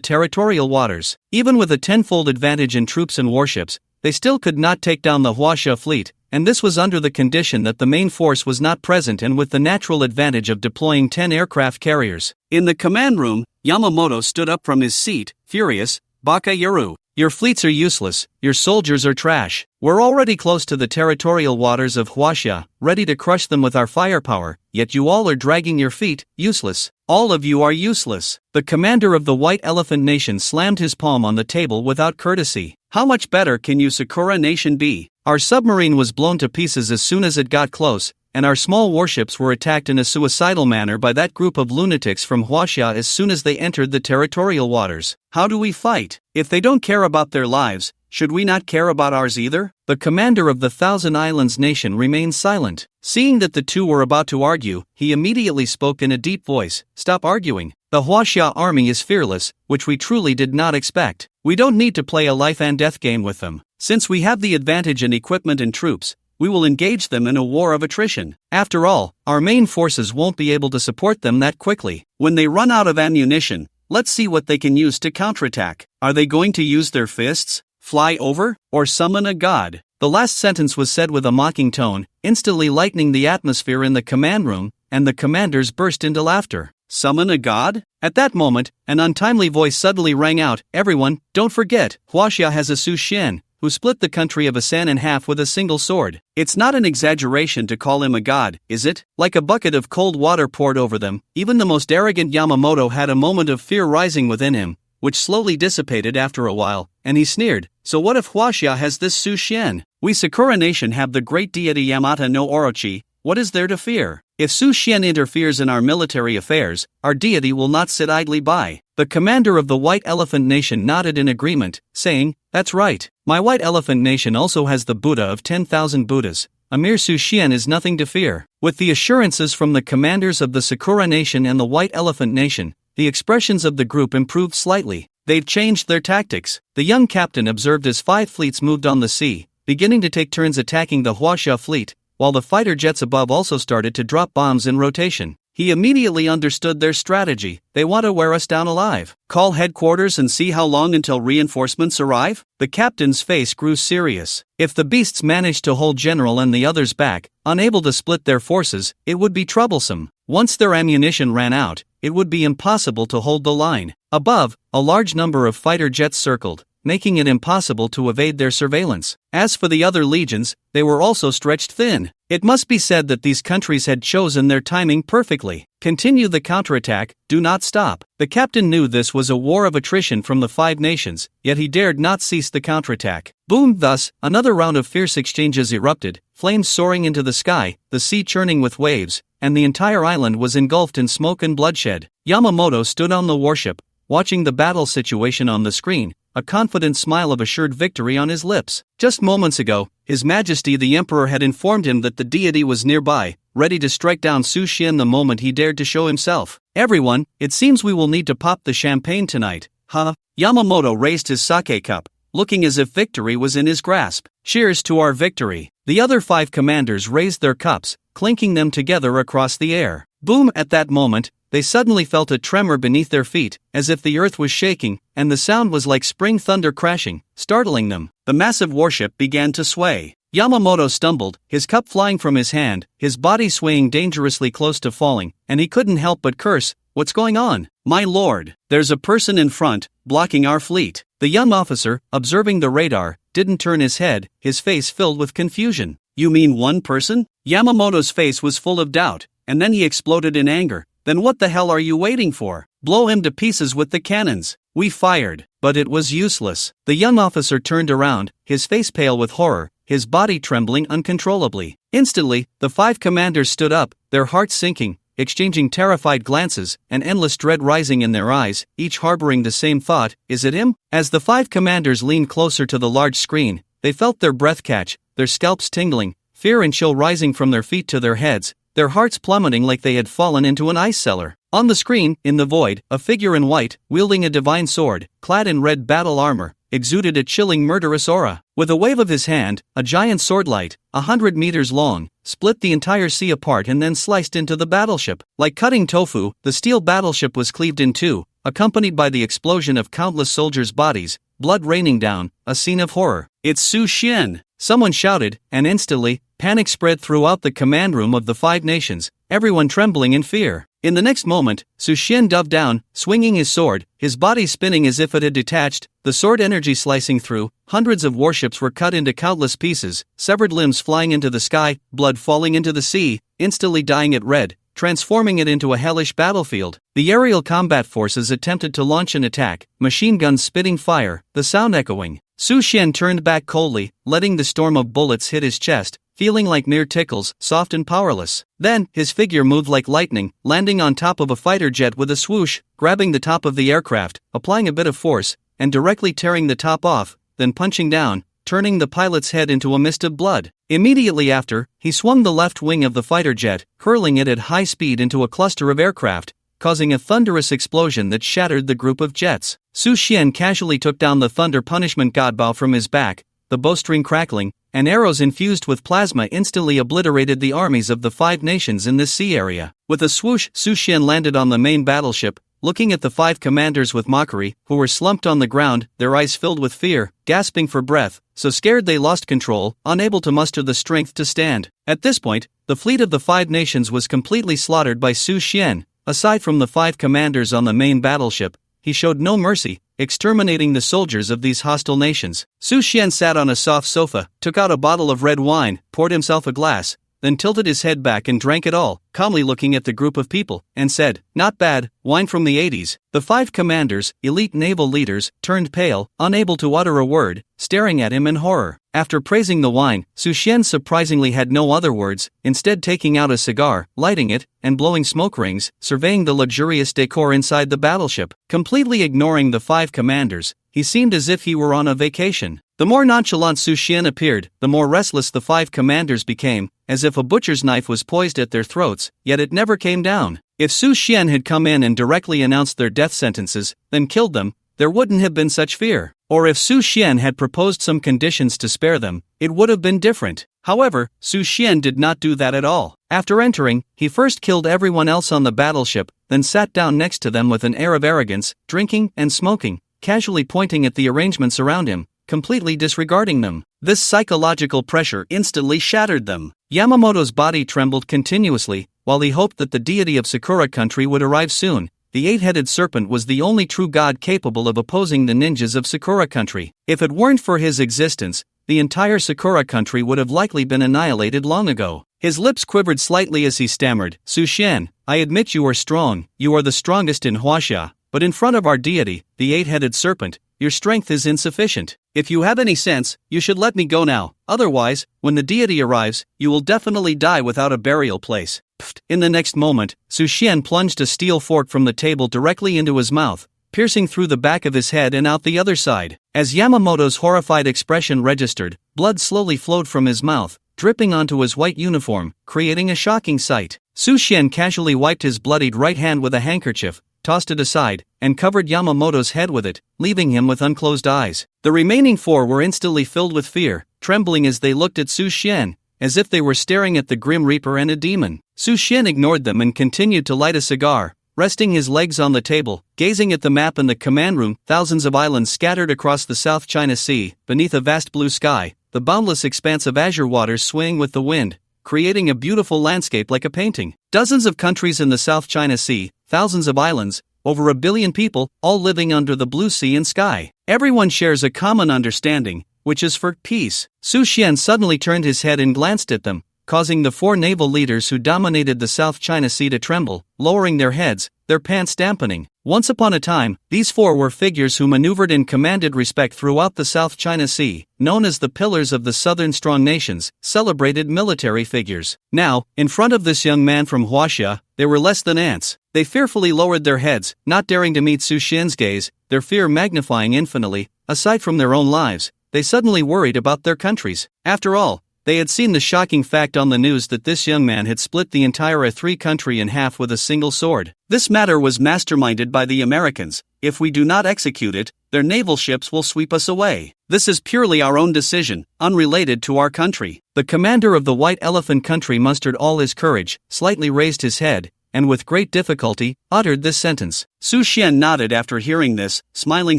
territorial waters. Even with a 10-fold advantage in troops and warships, they still could not take down the Huaxia fleet, and this was under the condition that the main force was not present and with the natural advantage of deploying 10 aircraft carriers. In the command room, Yamamoto stood up from his seat, furious. Baka Yaru, your fleets are useless, your soldiers are trash. We're already close to the territorial waters of Huaxia, ready to crush them with our firepower, yet you all are dragging your feet, useless. All of you are useless. The commander of the White Elephant Nation slammed his palm on the table without courtesy. How much better can you Sakura Nation be? Our submarine was blown to pieces as soon as it got close, and our small warships were attacked in a suicidal manner by that group of lunatics from Huaxia as soon as they entered the territorial waters. How do we fight? If they don't care about their lives, should we not care about ours either? The commander of the Thousand Islands Nation remained silent. Seeing that the two were about to argue, he immediately spoke in a deep voice, "Stop arguing. The Huaxia army is fearless, which we truly did not expect. We don't need to play a life and death game with them. Since we have the advantage in equipment and troops, we will engage them in a war of attrition. After all, our main forces won't be able to support them that quickly. When they run out of ammunition, let's see what they can use to counterattack. Are they going to use their fists, fly over, or summon a god?" The last sentence was said with a mocking tone, instantly lightening the atmosphere in the command room, and the commanders burst into laughter. Summon a god? At that moment, an untimely voice suddenly rang out, "Everyone, don't forget, Huaxia has a Su Xian, who split the country of Asan in half with a single sword. It's not an exaggeration to call him a god, is it?" Like a bucket of cold water poured over them, even the most arrogant Yamamoto had a moment of fear rising within him, which slowly dissipated after a while, and he sneered, "So what if Huaxia has this Su Xian? We Sakura Nation have the great deity Yamata no Orochi, what is there to fear? If Su Xian interferes in our military affairs, our deity will not sit idly by." The commander of the White Elephant Nation nodded in agreement, saying, "That's right. My White Elephant Nation also has the Buddha of 10,000 Buddhas. A mere Su Xian is nothing to fear." With the assurances from the commanders of the Sakura Nation and the White Elephant Nation, the expressions of the group improved slightly. They'd changed their tactics. The young captain observed as 5 fleets moved on the sea, beginning to take turns attacking the Huaxia fleet, while the fighter jets above also started to drop bombs in rotation. He immediately understood their strategy. They want to wear us down alive. Call headquarters and see how long until reinforcements arrive? The captain's face grew serious. If the beasts managed to hold General and the others back, unable to split their forces, it would be troublesome. Once their ammunition ran out, it would be impossible to hold the line. Above, a large number of fighter jets circled, making it impossible to evade their surveillance. As for the other legions, they were also stretched thin. It must be said that these countries had chosen their timing perfectly. Continue the counterattack, do not stop. The captain knew this was a war of attrition from the Five Nations, yet he dared not cease the counterattack. Boom! Thus, another round of fierce exchanges erupted, flames soaring into the sky, the sea churning with waves, and the entire island was engulfed in smoke and bloodshed. Yamamoto stood on the warship, watching the battle situation on the screen, a confident smile of assured victory on his lips. Just moments ago, His Majesty the Emperor had informed him that the deity was nearby, ready to strike down Su Xian the moment he dared to show himself. "Everyone, it seems we will need to pop the champagne tonight, huh?" Yamamoto raised his sake cup, looking as if victory was in his grasp. "Cheers to our victory." The other 5 commanders raised their cups, clinking them together across the air. Boom! At that moment, they suddenly felt a tremor beneath their feet, as if the earth was shaking, and the sound was like spring thunder crashing, startling them. The massive warship began to sway. Yamamoto stumbled, his cup flying from his hand, his body swaying dangerously close to falling, and he couldn't help but curse, "What's going on? My lord, there's a person in front, blocking our fleet." The young officer, observing the radar, didn't turn his head, his face filled with confusion. "You mean one person?" Yamamoto's face was full of doubt, and then he exploded in anger. "Then what the hell are you waiting for? Blow him to pieces with the cannons." We fired, but it was useless. The young officer turned around, his face pale with horror, his body trembling uncontrollably. Instantly, the 5 commanders stood up, their hearts sinking, exchanging terrified glances, and endless dread rising in their eyes, each harboring the same thought, "Is it him?" As the 5 commanders leaned closer to the large screen, they felt their breath catch, their scalps tingling, fear and chill rising from their feet to their heads, their hearts plummeting like they had fallen into an ice cellar. On the screen, in the void, a figure in white, wielding a divine sword, clad in red battle armor, exuded a chilling murderous aura. With a wave of his hand, a giant swordlight, 100 meters long, split the entire sea apart and then sliced into the battleship. Like cutting tofu, the steel battleship was cleaved in two, accompanied by the explosion of countless soldiers' bodies, blood raining down, a scene of horror. "It's Su Xian!" Someone shouted, and instantly, panic spread throughout the command room of the 5 nations, everyone trembling in fear. In the next moment, Su Xian dove down, swinging his sword, his body spinning as if it had detached, the sword energy slicing through. Hundreds of warships were cut into countless pieces, severed limbs flying into the sky, blood falling into the sea, instantly dyeing it red, transforming it into a hellish battlefield. The aerial combat forces attempted to launch an attack, machine guns spitting fire, the sound echoing. Su Xian turned back coldly, letting the storm of bullets hit his chest, feeling like mere tickles, soft and powerless. Then, his figure moved like lightning, landing on top of a fighter jet with a swoosh, grabbing the top of the aircraft, applying a bit of force, and directly tearing the top off, then punching down, turning the pilot's head into a mist of blood. Immediately after, he swung the left wing of the fighter jet, hurling it at high speed into a cluster of aircraft, causing a thunderous explosion that shattered the group of jets. Su Xian casually took down the thunder punishment godbow from his back, the bowstring crackling, and arrows infused with plasma instantly obliterated the armies of the 5 nations in this sea area. With a swoosh, Su Xian landed on the main battleship, looking at the 5 commanders with mockery, who were slumped on the ground, their eyes filled with fear, gasping for breath, so scared they lost control, unable to muster the strength to stand. At this point, the fleet of the 5 nations was completely slaughtered by Su Xian. Aside from the 5 commanders on the main battleship, he showed no mercy, exterminating the soldiers of these hostile nations. Su Xian sat on a soft sofa, took out a bottle of red wine, poured himself a glass, then tilted his head back and drank it all, calmly looking at the group of people, and said, "Not bad, wine from the 80s. The 5 commanders, elite naval leaders, turned pale, unable to utter a word, staring at him in horror. After praising the wine, Su Xian surprisingly had no other words, instead taking out a cigar, lighting it, and blowing smoke rings, surveying the luxurious decor inside the battleship. Completely ignoring the 5 commanders, he seemed as if he were on a vacation. The more nonchalant Su Xian appeared, the more restless the 5 commanders became, as if a butcher's knife was poised at their throats, yet it never came down. If Su Xian had come in and directly announced their death sentences, then killed them, there wouldn't have been such fear. Or if Su Xian had proposed some conditions to spare them, it would have been different. However, Su Xian did not do that at all. After entering, he first killed everyone else on the battleship, then sat down next to them with an air of arrogance, drinking and smoking, casually pointing at the arrangements around him, completely disregarding them. This psychological pressure instantly shattered them. Yamamoto's body trembled continuously, while he hoped that the deity of Sakura country would arrive soon. The 8-headed serpent was the only true god capable of opposing the ninjas of Sakura country. If it weren't for his existence, the entire Sakura country would have likely been annihilated long ago. His lips quivered slightly as he stammered, "Su Xian, I admit you are strong, you are the strongest in Huaxia, but in front of our deity, the 8-headed serpent, your strength is insufficient. If you have any sense, you should let me go now, otherwise, when the deity arrives, you will definitely die without a burial place." Pfft. In the next moment, Su Xian plunged a steel fork from the table directly into his mouth, piercing through the back of his head and out the other side. As Yamamoto's horrified expression registered, blood slowly flowed from his mouth, dripping onto his white uniform, creating a shocking sight. Su Xian casually wiped his bloodied right hand with a handkerchief, tossed it aside, and covered Yamamoto's head with it, leaving him with unclosed eyes. The remaining 4 were instantly filled with fear, trembling as they looked at Su Xian, as if they were staring at the Grim Reaper and a demon. Su Xian ignored them and continued to light a cigar, resting his legs on the table, gazing at the map in the command room. Thousands of islands scattered across the South China Sea, beneath a vast blue sky, the boundless expanse of azure waters swaying with the wind, creating a beautiful landscape like a painting. Dozens of countries in the South China Sea, thousands of islands, over 1 billion people, all living under the blue sea and sky. Everyone shares a common understanding, which is for peace. Su Xian suddenly turned his head and glanced at them, causing the 4 naval leaders who dominated the South China Sea to tremble, lowering their heads, their pants dampening. Once upon a time, these 4 were figures who maneuvered and commanded respect throughout the South China Sea, known as the pillars of the southern strong nations, celebrated military figures. Now, in front of this young man from Huaxia, they were less than ants. They fearfully lowered their heads, not daring to meet Su Xian's gaze, their fear magnifying infinitely. Aside from their own lives, they suddenly worried about their countries. After all, they had seen the shocking fact on the news that this young man had split the entire A3 country in half with a single sword. This matter was masterminded by the Americans. If we do not execute it, their naval ships will sweep us away. This is purely our own decision, unrelated to our country. The commander of the White Elephant country mustered all his courage, slightly raised his head, and with great difficulty, uttered this sentence. Su Xian nodded after hearing this, smiling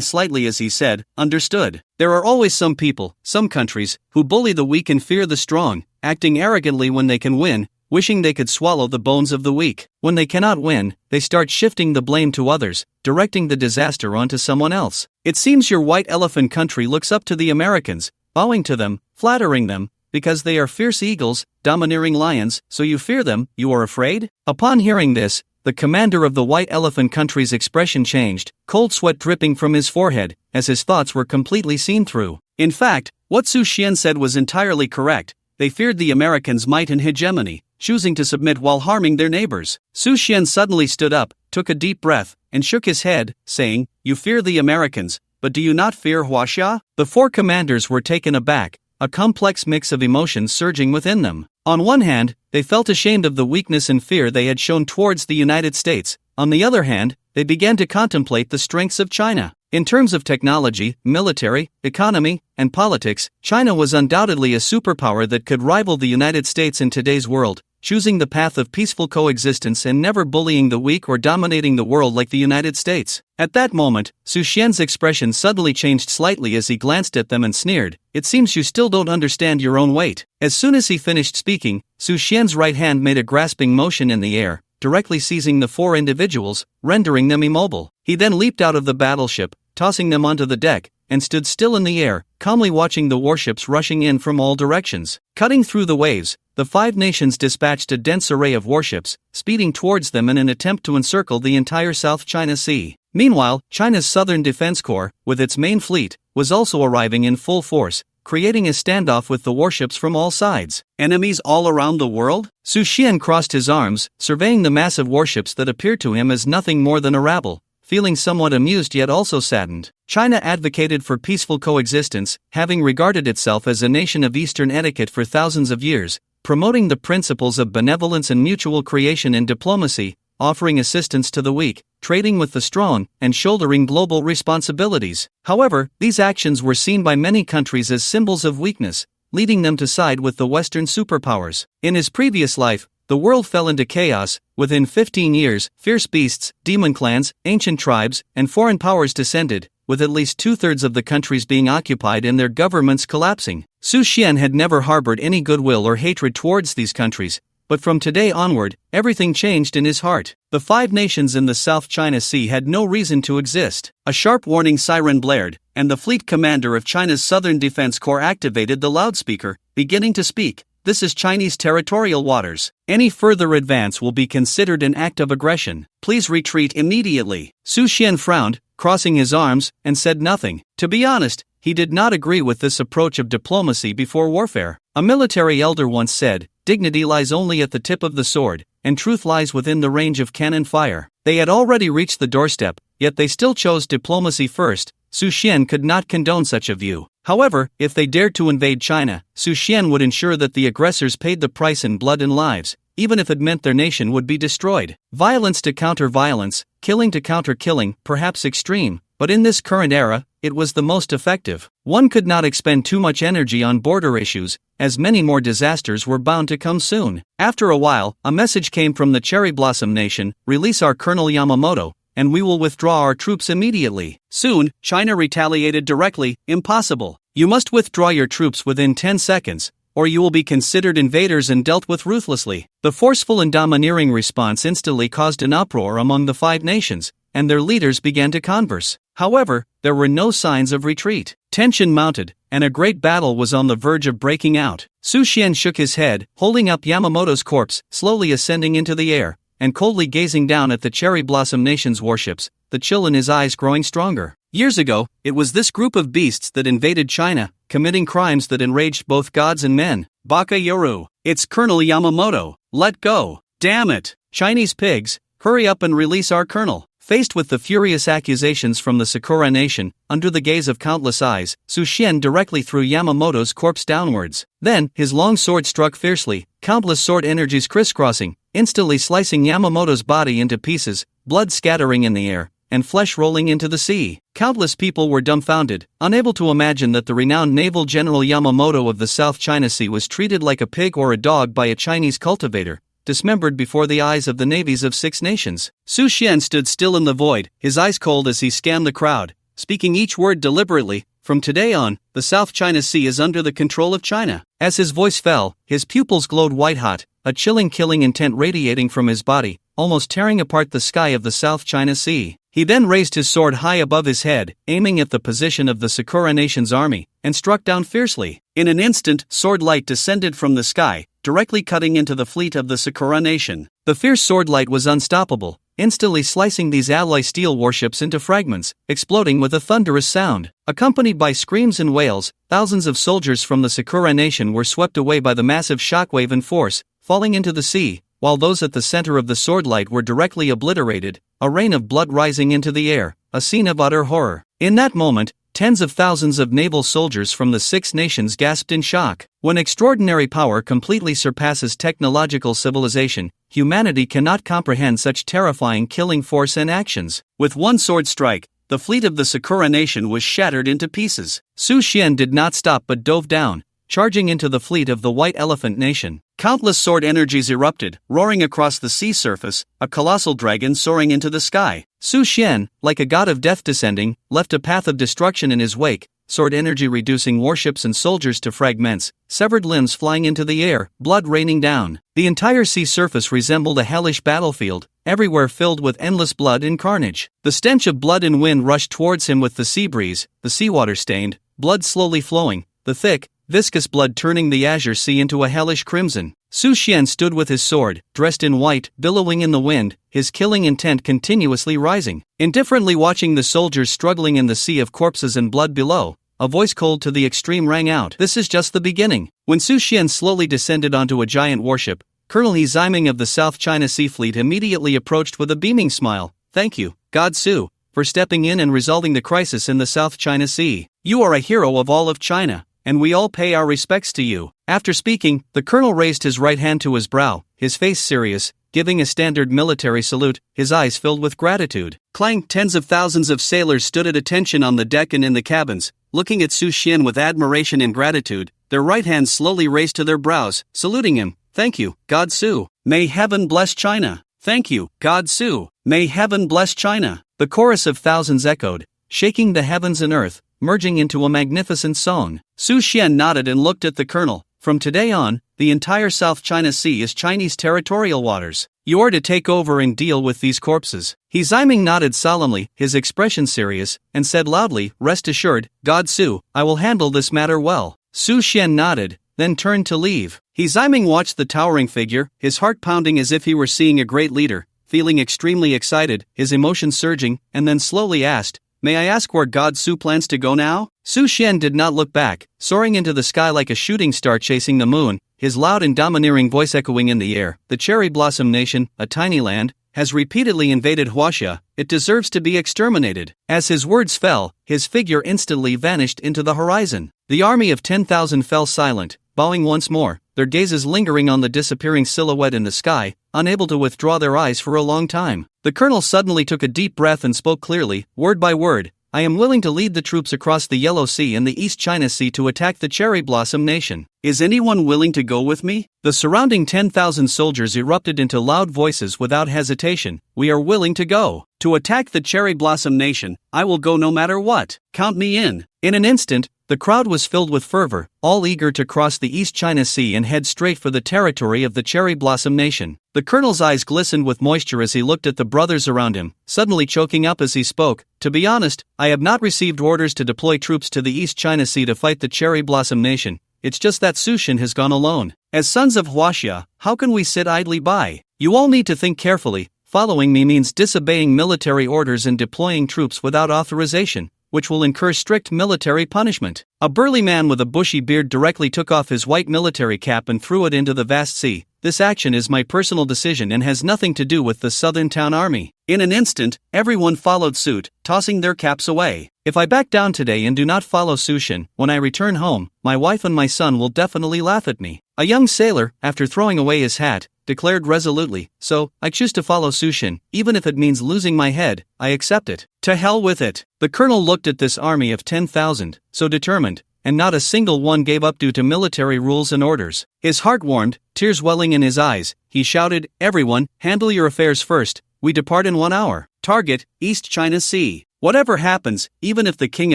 slightly as he said, "Understood. There are always some people, some countries, who bully the weak and fear the strong, acting arrogantly when they can win, wishing they could swallow the bones of the weak. When they cannot win, they start shifting the blame to others, directing the disaster onto someone else. It seems your White Elephant country looks up to the Americans, bowing to them, flattering them, because they are fierce eagles, domineering lions, so you fear them, you are afraid?" Upon hearing this, the commander of the White Elephant country's expression changed, cold sweat dripping from his forehead, as his thoughts were completely seen through. In fact, what Su Xian said was entirely correct. They feared the Americans' might and hegemony, choosing to submit while harming their neighbors. Su Xian suddenly stood up, took a deep breath, and shook his head, saying, "You fear the Americans, but do you not fear Huaxia?" The 4 commanders were taken aback, a complex mix of emotions surging within them. On one hand, they felt ashamed of the weakness and fear they had shown towards the United States. On the other hand, they began to contemplate the strengths of China. In terms of technology, military, economy, and politics, China was undoubtedly a superpower that could rival the United States in today's world, choosing the path of peaceful coexistence and never bullying the weak or dominating the world like the United States. At that moment, Su Xian's expression suddenly changed slightly as he glanced at them and sneered, "It seems you still don't understand your own weight." As soon as he finished speaking, Su Xian's right hand made a grasping motion in the air, directly seizing the 4 individuals, rendering them immobile. He then leaped out of the battleship, tossing them onto the deck, and stood still in the air, calmly watching the warships rushing in from all directions. Cutting through the waves, the 5 nations dispatched a dense array of warships, speeding towards them in an attempt to encircle the entire South China Sea. Meanwhile, China's Southern Defense Corps, with its main fleet, was also arriving in full force, creating a standoff with the warships from all sides. Enemies all around the world? Su Xian crossed his arms, surveying the massive warships that appeared to him as nothing more than a rabble, feeling somewhat amused yet also saddened. China advocated for peaceful coexistence, having regarded itself as a nation of Eastern etiquette for thousands of years, promoting the principles of benevolence and mutual creation in diplomacy, offering assistance to the weak, trading with the strong, and shouldering global responsibilities. However, these actions were seen by many countries as symbols of weakness, leading them to side with the Western superpowers. In his previous life, the world fell into chaos. Within 15 years, fierce beasts, demon clans, ancient tribes, and foreign powers descended, with at least 2/3 of the countries being occupied and their governments collapsing. Su Xian had never harbored any goodwill or hatred towards these countries, but from today onward, everything changed in his heart. The 5 nations in the South China Sea had no reason to exist. A sharp warning siren blared, and the fleet commander of China's Southern Defense Corps activated the loudspeaker, beginning to speak. "This is Chinese territorial waters. Any further advance will be considered an act of aggression. Please retreat immediately." Su Xian frowned, crossing his arms, and said nothing. To be honest, he did not agree with this approach of diplomacy before warfare. A military elder once said, "Dignity lies only at the tip of the sword, and truth lies within the range of cannon fire." They had already reached the doorstep, yet they still chose diplomacy first. Su Xian could not condone such a view. However, if they dared to invade China, Su Xian would ensure that the aggressors paid the price in blood and lives, even if it meant their nation would be destroyed. Violence to counter violence, killing to counter killing, perhaps extreme, but in this current era, it was the most effective. One could not expend too much energy on border issues, as many more disasters were bound to come soon. After a while, a message came from the Cherry Blossom Nation: release our Colonel Yamamoto, and we will withdraw our troops immediately. Soon, China retaliated directly: impossible. You must withdraw your troops within 10 seconds, or you will be considered invaders and dealt with ruthlessly. The forceful and domineering response instantly caused an uproar among the 5 nations, and their leaders began to converse. However, there were no signs of retreat. Tension mounted, and a great battle was on the verge of breaking out. Su Xian shook his head, holding up Yamamoto's corpse, slowly ascending into the air, and coldly gazing down at the Cherry Blossom Nation's warships, the chill in his eyes growing stronger. Years ago, it was this group of beasts that invaded China, committing crimes that enraged both gods and men. Baka Yoru, it's Colonel Yamamoto. Let go. Damn it. Chinese pigs, hurry up and release our colonel. Faced with the furious accusations from the Sakura Nation, under the gaze of countless eyes, Su Xian directly threw Yamamoto's corpse downwards. Then, his long sword struck fiercely, countless sword energies crisscrossing, instantly slicing Yamamoto's body into pieces, blood scattering in the air, and flesh rolling into the sea. Countless people were dumbfounded, unable to imagine that the renowned naval general Yamamoto of the South China Sea was treated like a pig or a dog by a Chinese cultivator, dismembered before the eyes of the navies of 6 nations. Su Xian stood still in the void, his eyes cold as he scanned the crowd, speaking each word deliberately. From today on, the South China Sea is under the control of China. As his voice fell, his pupils glowed white-hot, a chilling killing intent radiating from his body, almost tearing apart the sky of the South China Sea. He then raised his sword high above his head, aiming at the position of the Sakura Nation's army, and struck down fiercely. In an instant, sword light descended from the sky, directly cutting into the fleet of the Sakura Nation. The fierce sword light was unstoppable, instantly slicing these alloy steel warships into fragments, exploding with a thunderous sound. Accompanied by screams and wails, thousands of soldiers from the Sakura Nation were swept away by the massive shockwave and force, falling into the sea, while those at the center of the sword light were directly obliterated, a rain of blood rising into the air, a scene of utter horror. In that moment, tens of thousands of naval soldiers from the 6 nations gasped in shock. When extraordinary power completely surpasses technological civilization, humanity cannot comprehend such terrifying killing force and actions. With one sword strike, the fleet of the Sakura Nation was shattered into pieces. Su Xian did not stop but dove down, charging into the fleet of the White Elephant Nation. Countless sword energies erupted, roaring across the sea surface, a colossal dragon soaring into the sky. Su Xian, like a god of death descending, left a path of destruction in his wake, sword energy reducing warships and soldiers to fragments, severed limbs flying into the air, blood raining down. The entire sea surface resembled a hellish battlefield, everywhere filled with endless blood and carnage. The stench of blood and wind rushed towards him with the sea breeze, the seawater stained, blood slowly flowing, the thick, viscous blood turning the azure sea into a hellish crimson. Su Xian stood with his sword, dressed in white, billowing in the wind, his killing intent continuously rising. Indifferently watching the soldiers struggling in the sea of corpses and blood below, a voice cold to the extreme rang out. This is just the beginning. When Su Xian slowly descended onto a giant warship, Colonel He Ziming of the South China Sea Fleet immediately approached with a beaming smile. Thank you, God Su, for stepping in and resolving the crisis in the South China Sea. You are a hero of all of China, and we all pay our respects to you. After speaking, the colonel raised his right hand to his brow, his face serious, giving a standard military salute, his eyes filled with gratitude. Clang! Tens of thousands of sailors stood at attention on the deck and in the cabins, looking at Su Xian with admiration and gratitude, their right hands slowly raised to their brows, saluting him. Thank you, God Su. May heaven bless China. Thank you, God Su. May heaven bless China. The chorus of thousands echoed, shaking the heavens and earth, merging into a magnificent song. Su Xian nodded and looked at the colonel. From today on, the entire South China Sea is Chinese territorial waters. You are to take over and deal with these corpses. He Ziming nodded solemnly, his expression serious, and said loudly, Rest assured, God Su, I will handle this matter well. Su Xian nodded, then turned to leave. He Ziming watched the towering figure, his heart pounding as if he were seeing a great leader, feeling extremely excited, his emotions surging, and then slowly asked, May I ask where God Su plans to go now? Su Xian did not look back, soaring into the sky like a shooting star chasing the moon, his loud and domineering voice echoing in the air. The Cherry Blossom Nation, a tiny land, has repeatedly invaded Huaxia. It deserves to be exterminated. As his words fell, his figure instantly vanished into the horizon. The army of 10,000 fell silent, bowing once more, their gazes lingering on the disappearing silhouette in the sky, unable to withdraw their eyes for a long time. The colonel suddenly took a deep breath and spoke clearly, word by word, I am willing to lead the troops across the Yellow Sea and the East China Sea to attack the Cherry Blossom Nation. Is anyone willing to go with me?" The surrounding 10,000 soldiers erupted into loud voices without hesitation. "We are willing to go. To attack the Cherry Blossom Nation, I will go no matter what. Count me in." In an instant, the crowd was filled with fervor, all eager to cross the East China Sea and head straight for the territory of the Cherry Blossom Nation. The colonel's eyes glistened with moisture as he looked at the brothers around him, suddenly choking up as he spoke. "To be honest, I have not received orders to deploy troops to the East China Sea to fight the Cherry Blossom Nation. It's just that Sushin has gone alone. As sons of Huaxia, how can we sit idly by? You all need to think carefully. Following me means disobeying military orders and deploying troops without authorization, which will incur strict military punishment." A burly man with a bushy beard directly took off his white military cap and threw it into the vast sea. "This action is my personal decision and has nothing to do with the Southern Town Army." In an instant, everyone followed suit, tossing their caps away. "If I back down today and do not follow Sushin, when I return home, my wife and my son will definitely laugh at me." A young sailor, after throwing away his hat, declared resolutely, "So, I choose to follow Sushin, even if it means losing my head, I accept it. To hell with it." The colonel looked at this army of 10,000, so determined, and not a single one gave up due to military rules and orders. His heart warmed, tears welling in his eyes. He shouted, "Everyone, handle your affairs first. We depart in 1 hour. Target, East China Sea. Whatever happens, even if the King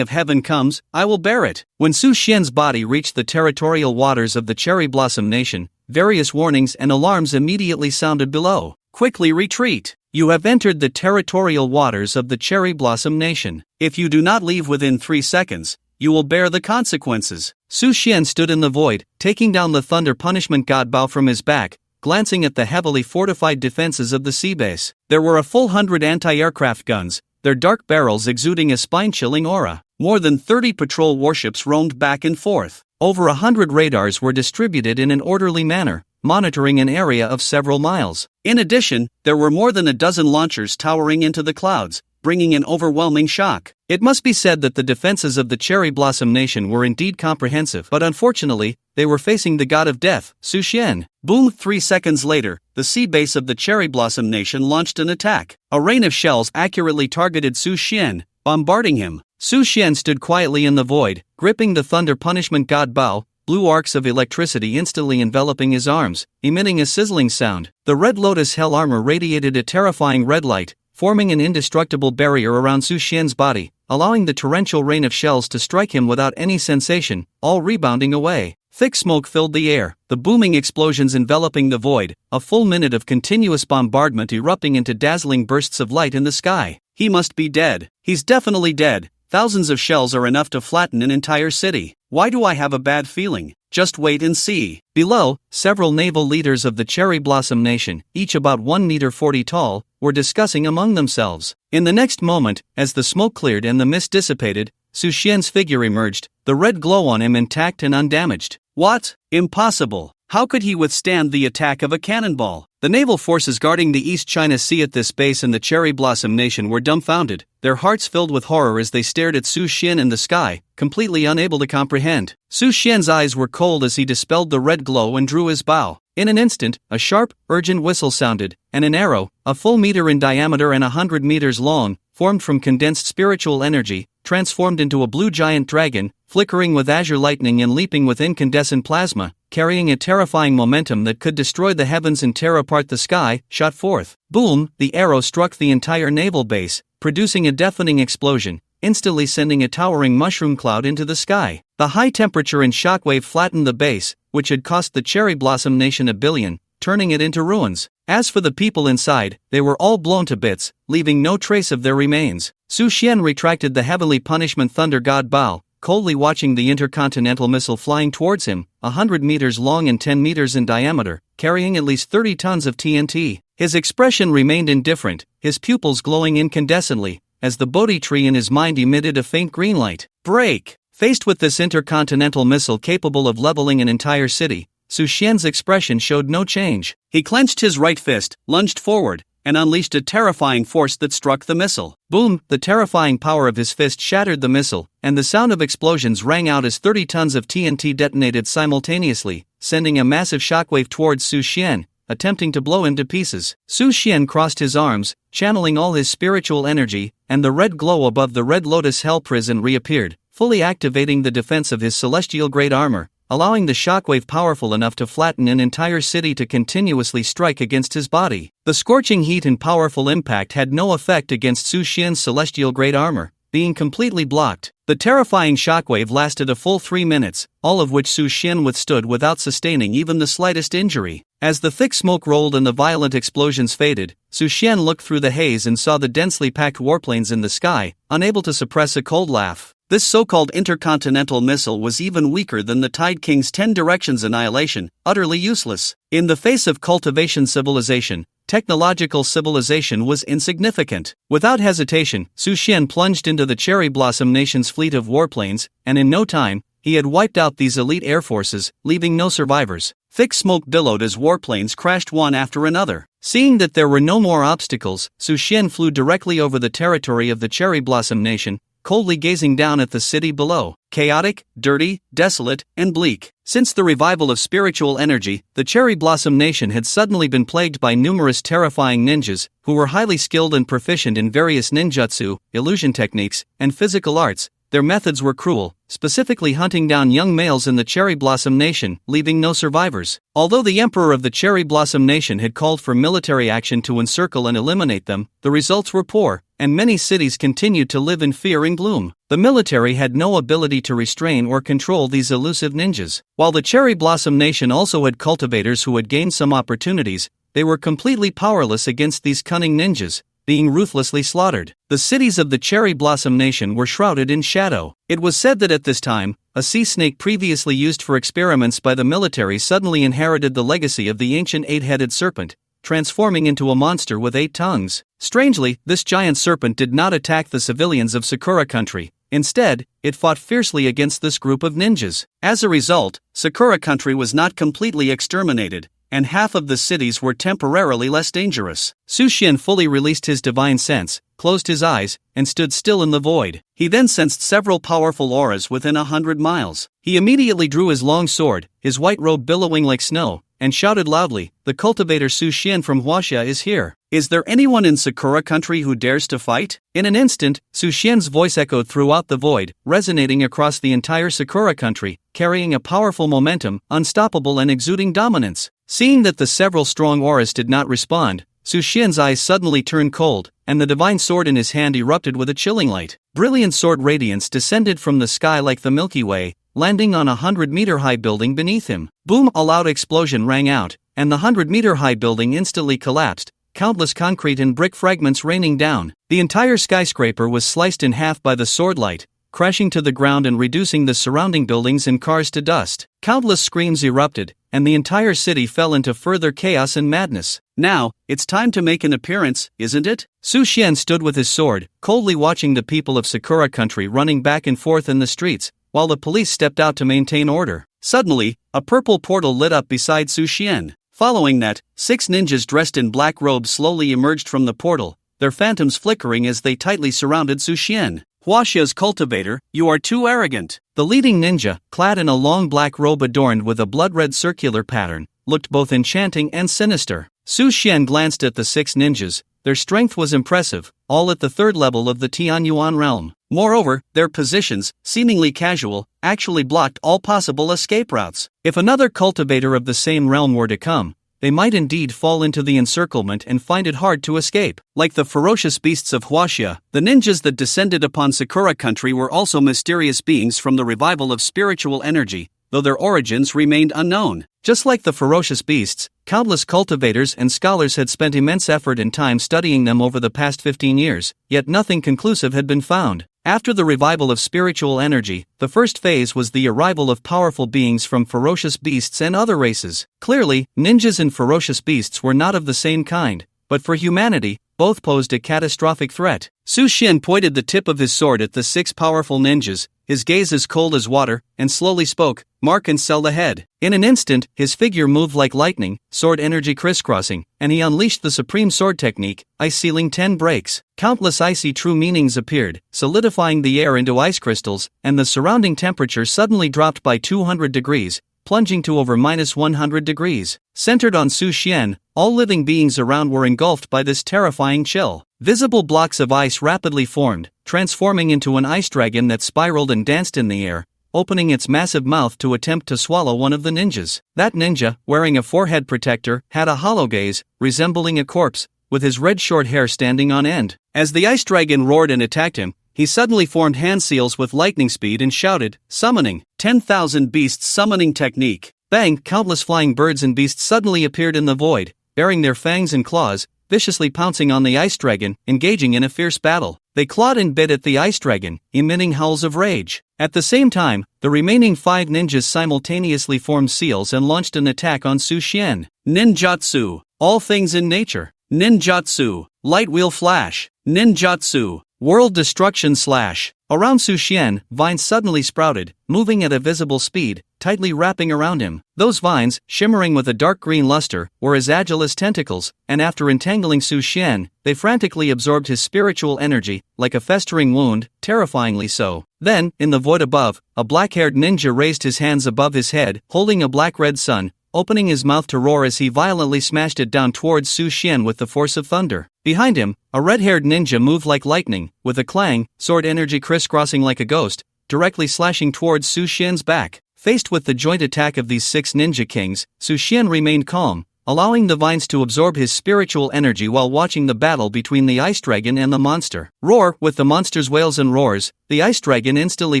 of Heaven comes, I will bear it." When Su Xian's body reached the territorial waters of the Cherry Blossom Nation, various warnings and alarms immediately sounded below. "Quickly retreat. You have entered the territorial waters of the Cherry Blossom Nation. If you do not leave within 3 seconds, you will bear the consequences." Su Xian stood in the void, taking down the Thunder Punishment God Bow from his back, glancing at the heavily fortified defenses of the sea base. There were a full 100 anti-aircraft guns, their dark barrels exuding a spine-chilling aura. More than 30 patrol warships roamed back and forth. Over 100 radars were distributed in an orderly manner, monitoring an area of several miles. In addition, there were more than a dozen launchers towering into the clouds, bringing an overwhelming shock. It must be said that the defenses of the Cherry Blossom Nation were indeed comprehensive, but unfortunately, they were facing the god of death, Su Xian. Boom! 3 seconds later, the sea base of the Cherry Blossom Nation launched an attack. A rain of shells accurately targeted Su Xian, bombarding him. Su Xian stood quietly in the void, gripping the Thunder Punishment God Bow, blue arcs of electricity instantly enveloping his arms, emitting a sizzling sound. The Red Lotus Hell armor radiated a terrifying red light, forming an indestructible barrier around Su Xian's body, allowing the torrential rain of shells to strike him without any sensation, all rebounding away. Thick smoke filled the air, the booming explosions enveloping the void, a full minute of continuous bombardment erupting into dazzling bursts of light in the sky. "He must be dead. He's definitely dead. Thousands of shells are enough to flatten an entire city. Why do I have a bad feeling? Just wait and see." Below, several naval leaders of the Cherry Blossom Nation, each about 1 meter 40 tall, were discussing among themselves. In the next moment, as the smoke cleared and the mist dissipated, Su Xian's figure emerged, the red glow on him intact and undamaged. What? Impossible. How could he withstand the attack of a cannonball? The naval forces guarding the East China Sea at this base in the Cherry Blossom Nation were dumbfounded, their hearts filled with horror as they stared at Su Xian in the sky, completely unable to comprehend. Su Xian's eyes were cold as he dispelled the red glow and drew his bow. In an instant, a sharp, urgent whistle sounded, and an arrow, a full meter in diameter and 100 meters long, formed from condensed spiritual energy, transformed into a blue giant dragon, flickering with azure lightning and leaping with incandescent plasma, carrying a terrifying momentum that could destroy the heavens and tear apart the sky, shot forth. Boom! The arrow struck the entire naval base, producing a deafening explosion, instantly sending a towering mushroom cloud into the sky. The high temperature and shockwave flattened the base, which had cost the Cherry Blossom Nation $1 billion, turning it into ruins. As for the people inside, they were all blown to bits, leaving no trace of their remains. Su Xian retracted the heavenly punishment Thunder God Bao, coldly watching the intercontinental missile flying towards him, 100 meters long and 10 meters in diameter, carrying at least 30 tons of TNT. His expression remained indifferent, his pupils glowing incandescently, as the bodhi tree in his mind emitted a faint green light. Break! Faced with this intercontinental missile capable of leveling an entire city, Su Xian's expression showed no change. He clenched his right fist, lunged forward, and unleashed a terrifying force that struck the missile. Boom! The terrifying power of his fist shattered the missile, and the sound of explosions rang out as 30 tons of TNT detonated simultaneously, sending a massive shockwave towards Su Xian, attempting to blow him to pieces. Su Xian crossed his arms, channeling all his spiritual energy, and the red glow above the Red Lotus Hell prison reappeared, fully activating the defense of his celestial grade armor, allowing the shockwave powerful enough to flatten an entire city to continuously strike against his body. The scorching heat and powerful impact had no effect against Su Xian's celestial grade armor, being completely blocked. The terrifying shockwave lasted a full 3 minutes, all of which Su Xian withstood without sustaining even the slightest injury. As the thick smoke rolled and the violent explosions faded, Su Xian looked through the haze and saw the densely packed warplanes in the sky, unable to suppress a cold laugh. This so-called intercontinental missile was even weaker than the Tide King's 10 Directions annihilation, utterly useless. In the face of cultivation civilization, technological civilization was insignificant. Without hesitation, Su Xian plunged into the Cherry Blossom Nation's fleet of warplanes, and in no time, he had wiped out these elite air forces, leaving no survivors. Thick smoke billowed as warplanes crashed one after another. Seeing that there were no more obstacles, Su Xian flew directly over the territory of the Cherry Blossom Nation, coldly gazing down at the city below, chaotic, dirty, desolate, and bleak. Since the revival of spiritual energy, the Cherry Blossom Nation had suddenly been plagued by numerous terrifying ninjas, who were highly skilled and proficient in various ninjutsu, illusion techniques, and physical arts. Their methods were cruel, specifically hunting down young males in the Cherry Blossom Nation, leaving no survivors. Although the Emperor of the Cherry Blossom Nation had called for military action to encircle and eliminate them, the results were poor, and many cities continued to live in fear and gloom. The military had no ability to restrain or control these elusive ninjas. While the Cherry Blossom Nation also had cultivators who had gained some opportunities, they were completely powerless against these cunning ninjas, being ruthlessly slaughtered. The cities of the Cherry Blossom Nation were shrouded in shadow. It was said that at this time, a sea snake previously used for experiments by the military suddenly inherited the legacy of the ancient 8-headed serpent, transforming into a monster with 8 tongues. Strangely, this giant serpent did not attack the civilians of Sakura Country. Instead, it fought fiercely against this group of ninjas. As a result, Sakura Country was not completely exterminated, and half of the cities were temporarily less dangerous. Su Xian fully released his divine sense, closed his eyes, and stood still in the void. He then sensed several powerful auras within 100 miles. He immediately drew his long sword, his white robe billowing like snow, and shouted loudly, "The cultivator Su Xian from Huaxia is here. Is there anyone in Sakura Country who dares to fight?" In an instant, Su Xian's voice echoed throughout the void, resonating across the entire Sakura Country, carrying a powerful momentum, unstoppable and exuding dominance. Seeing that the several strong auras did not respond, Su Xian's eyes suddenly turned cold, and the divine sword in his hand erupted with a chilling light. Brilliant sword radiance descended from the sky like the Milky Way, landing on a 100-meter-high building beneath him. Boom! A loud explosion rang out, and the 100-meter-high building instantly collapsed, countless concrete and brick fragments raining down. The entire skyscraper was sliced in half by the sword light, crashing to the ground and reducing the surrounding buildings and cars to dust. Countless screams erupted, and the entire city fell into further chaos and madness. "Now, it's time to make an appearance, isn't it?" Su Xian stood with his sword, coldly watching the people of Sakura Country running back and forth in the streets, while the police stepped out to maintain order. Suddenly, a purple portal lit up beside Su Xian. Following that, 6 ninjas dressed in black robes slowly emerged from the portal, their phantoms flickering as they tightly surrounded Su Xian. "Huaxia's cultivator, you are too arrogant." The leading ninja, clad in a long black robe adorned with a blood-red circular pattern, looked both enchanting and sinister. Su Xian glanced at the 6 ninjas. Their strength was impressive, all at the 3rd level of the Tianyuan realm. Moreover, their positions, seemingly casual, actually blocked all possible escape routes. If another cultivator of the same realm were to come, they might indeed fall into the encirclement and find it hard to escape. Like the ferocious beasts of Huaxia, the ninjas that descended upon Sakura Country were also mysterious beings from the revival of spiritual energy, though their origins remained unknown. Just like the ferocious beasts, countless cultivators and scholars had spent immense effort and time studying them over the past 15 years, yet nothing conclusive had been found. After the revival of spiritual energy, the first phase was the arrival of powerful beings from ferocious beasts and other races. Clearly, ninjas and ferocious beasts were not of the same kind, but for humanity, both posed a catastrophic threat. Su Xian pointed the tip of his sword at the 6 powerful ninjas, his gaze as cold as water, and slowly spoke, "Mark and sell ahead." In an instant, his figure moved like lightning, sword energy crisscrossing, and he unleashed the supreme sword technique, ice sealing 10 breaks. Countless icy true meanings appeared, solidifying the air into ice crystals, and the surrounding temperature suddenly dropped by 200 degrees, plunging to over -100 degrees. Centered on Su Xian, all living beings around were engulfed by this terrifying chill. Visible blocks of ice rapidly formed, transforming into an ice dragon that spiraled and danced in the air, opening its massive mouth to attempt to swallow one of the ninjas. That ninja, wearing a forehead protector, had a hollow gaze, resembling a corpse, with his red short hair standing on end. As the ice dragon roared and attacked him, he suddenly formed hand seals with lightning speed and shouted, "Summoning! 10,000 beasts summoning technique!" Bang! Countless flying birds and beasts suddenly appeared in the void, baring their fangs and claws, viciously pouncing on the ice dragon, engaging in a fierce battle. They clawed and bit at the ice dragon, emitting howls of rage. At the same time, the remaining 5 ninjas simultaneously formed seals and launched an attack on Su Xian. Ninjutsu. All things in nature. Ninjutsu. Light wheel flash. Ninjutsu. World destruction slash. Around Su Xian, vines suddenly sprouted, moving at a visible speed, tightly wrapping around him. Those vines, shimmering with a dark green luster, were as agile as tentacles, and after entangling Su Xian, they frantically absorbed his spiritual energy, like a festering wound, terrifyingly so. Then, in the void above, a black-haired ninja raised his hands above his head, holding a black-red sun, opening his mouth to roar as he violently smashed it down towards Su Xian with the force of thunder. Behind him, a red-haired ninja moved like lightning, with a clang, sword energy crisscrossing like a ghost, directly slashing towards Su Xian's back. Faced with the joint attack of these 6 ninja kings, Su Xian remained calm, allowing the vines to absorb his spiritual energy while watching the battle between the ice dragon and the monster. Roar! With the monster's wails and roars, the ice dragon instantly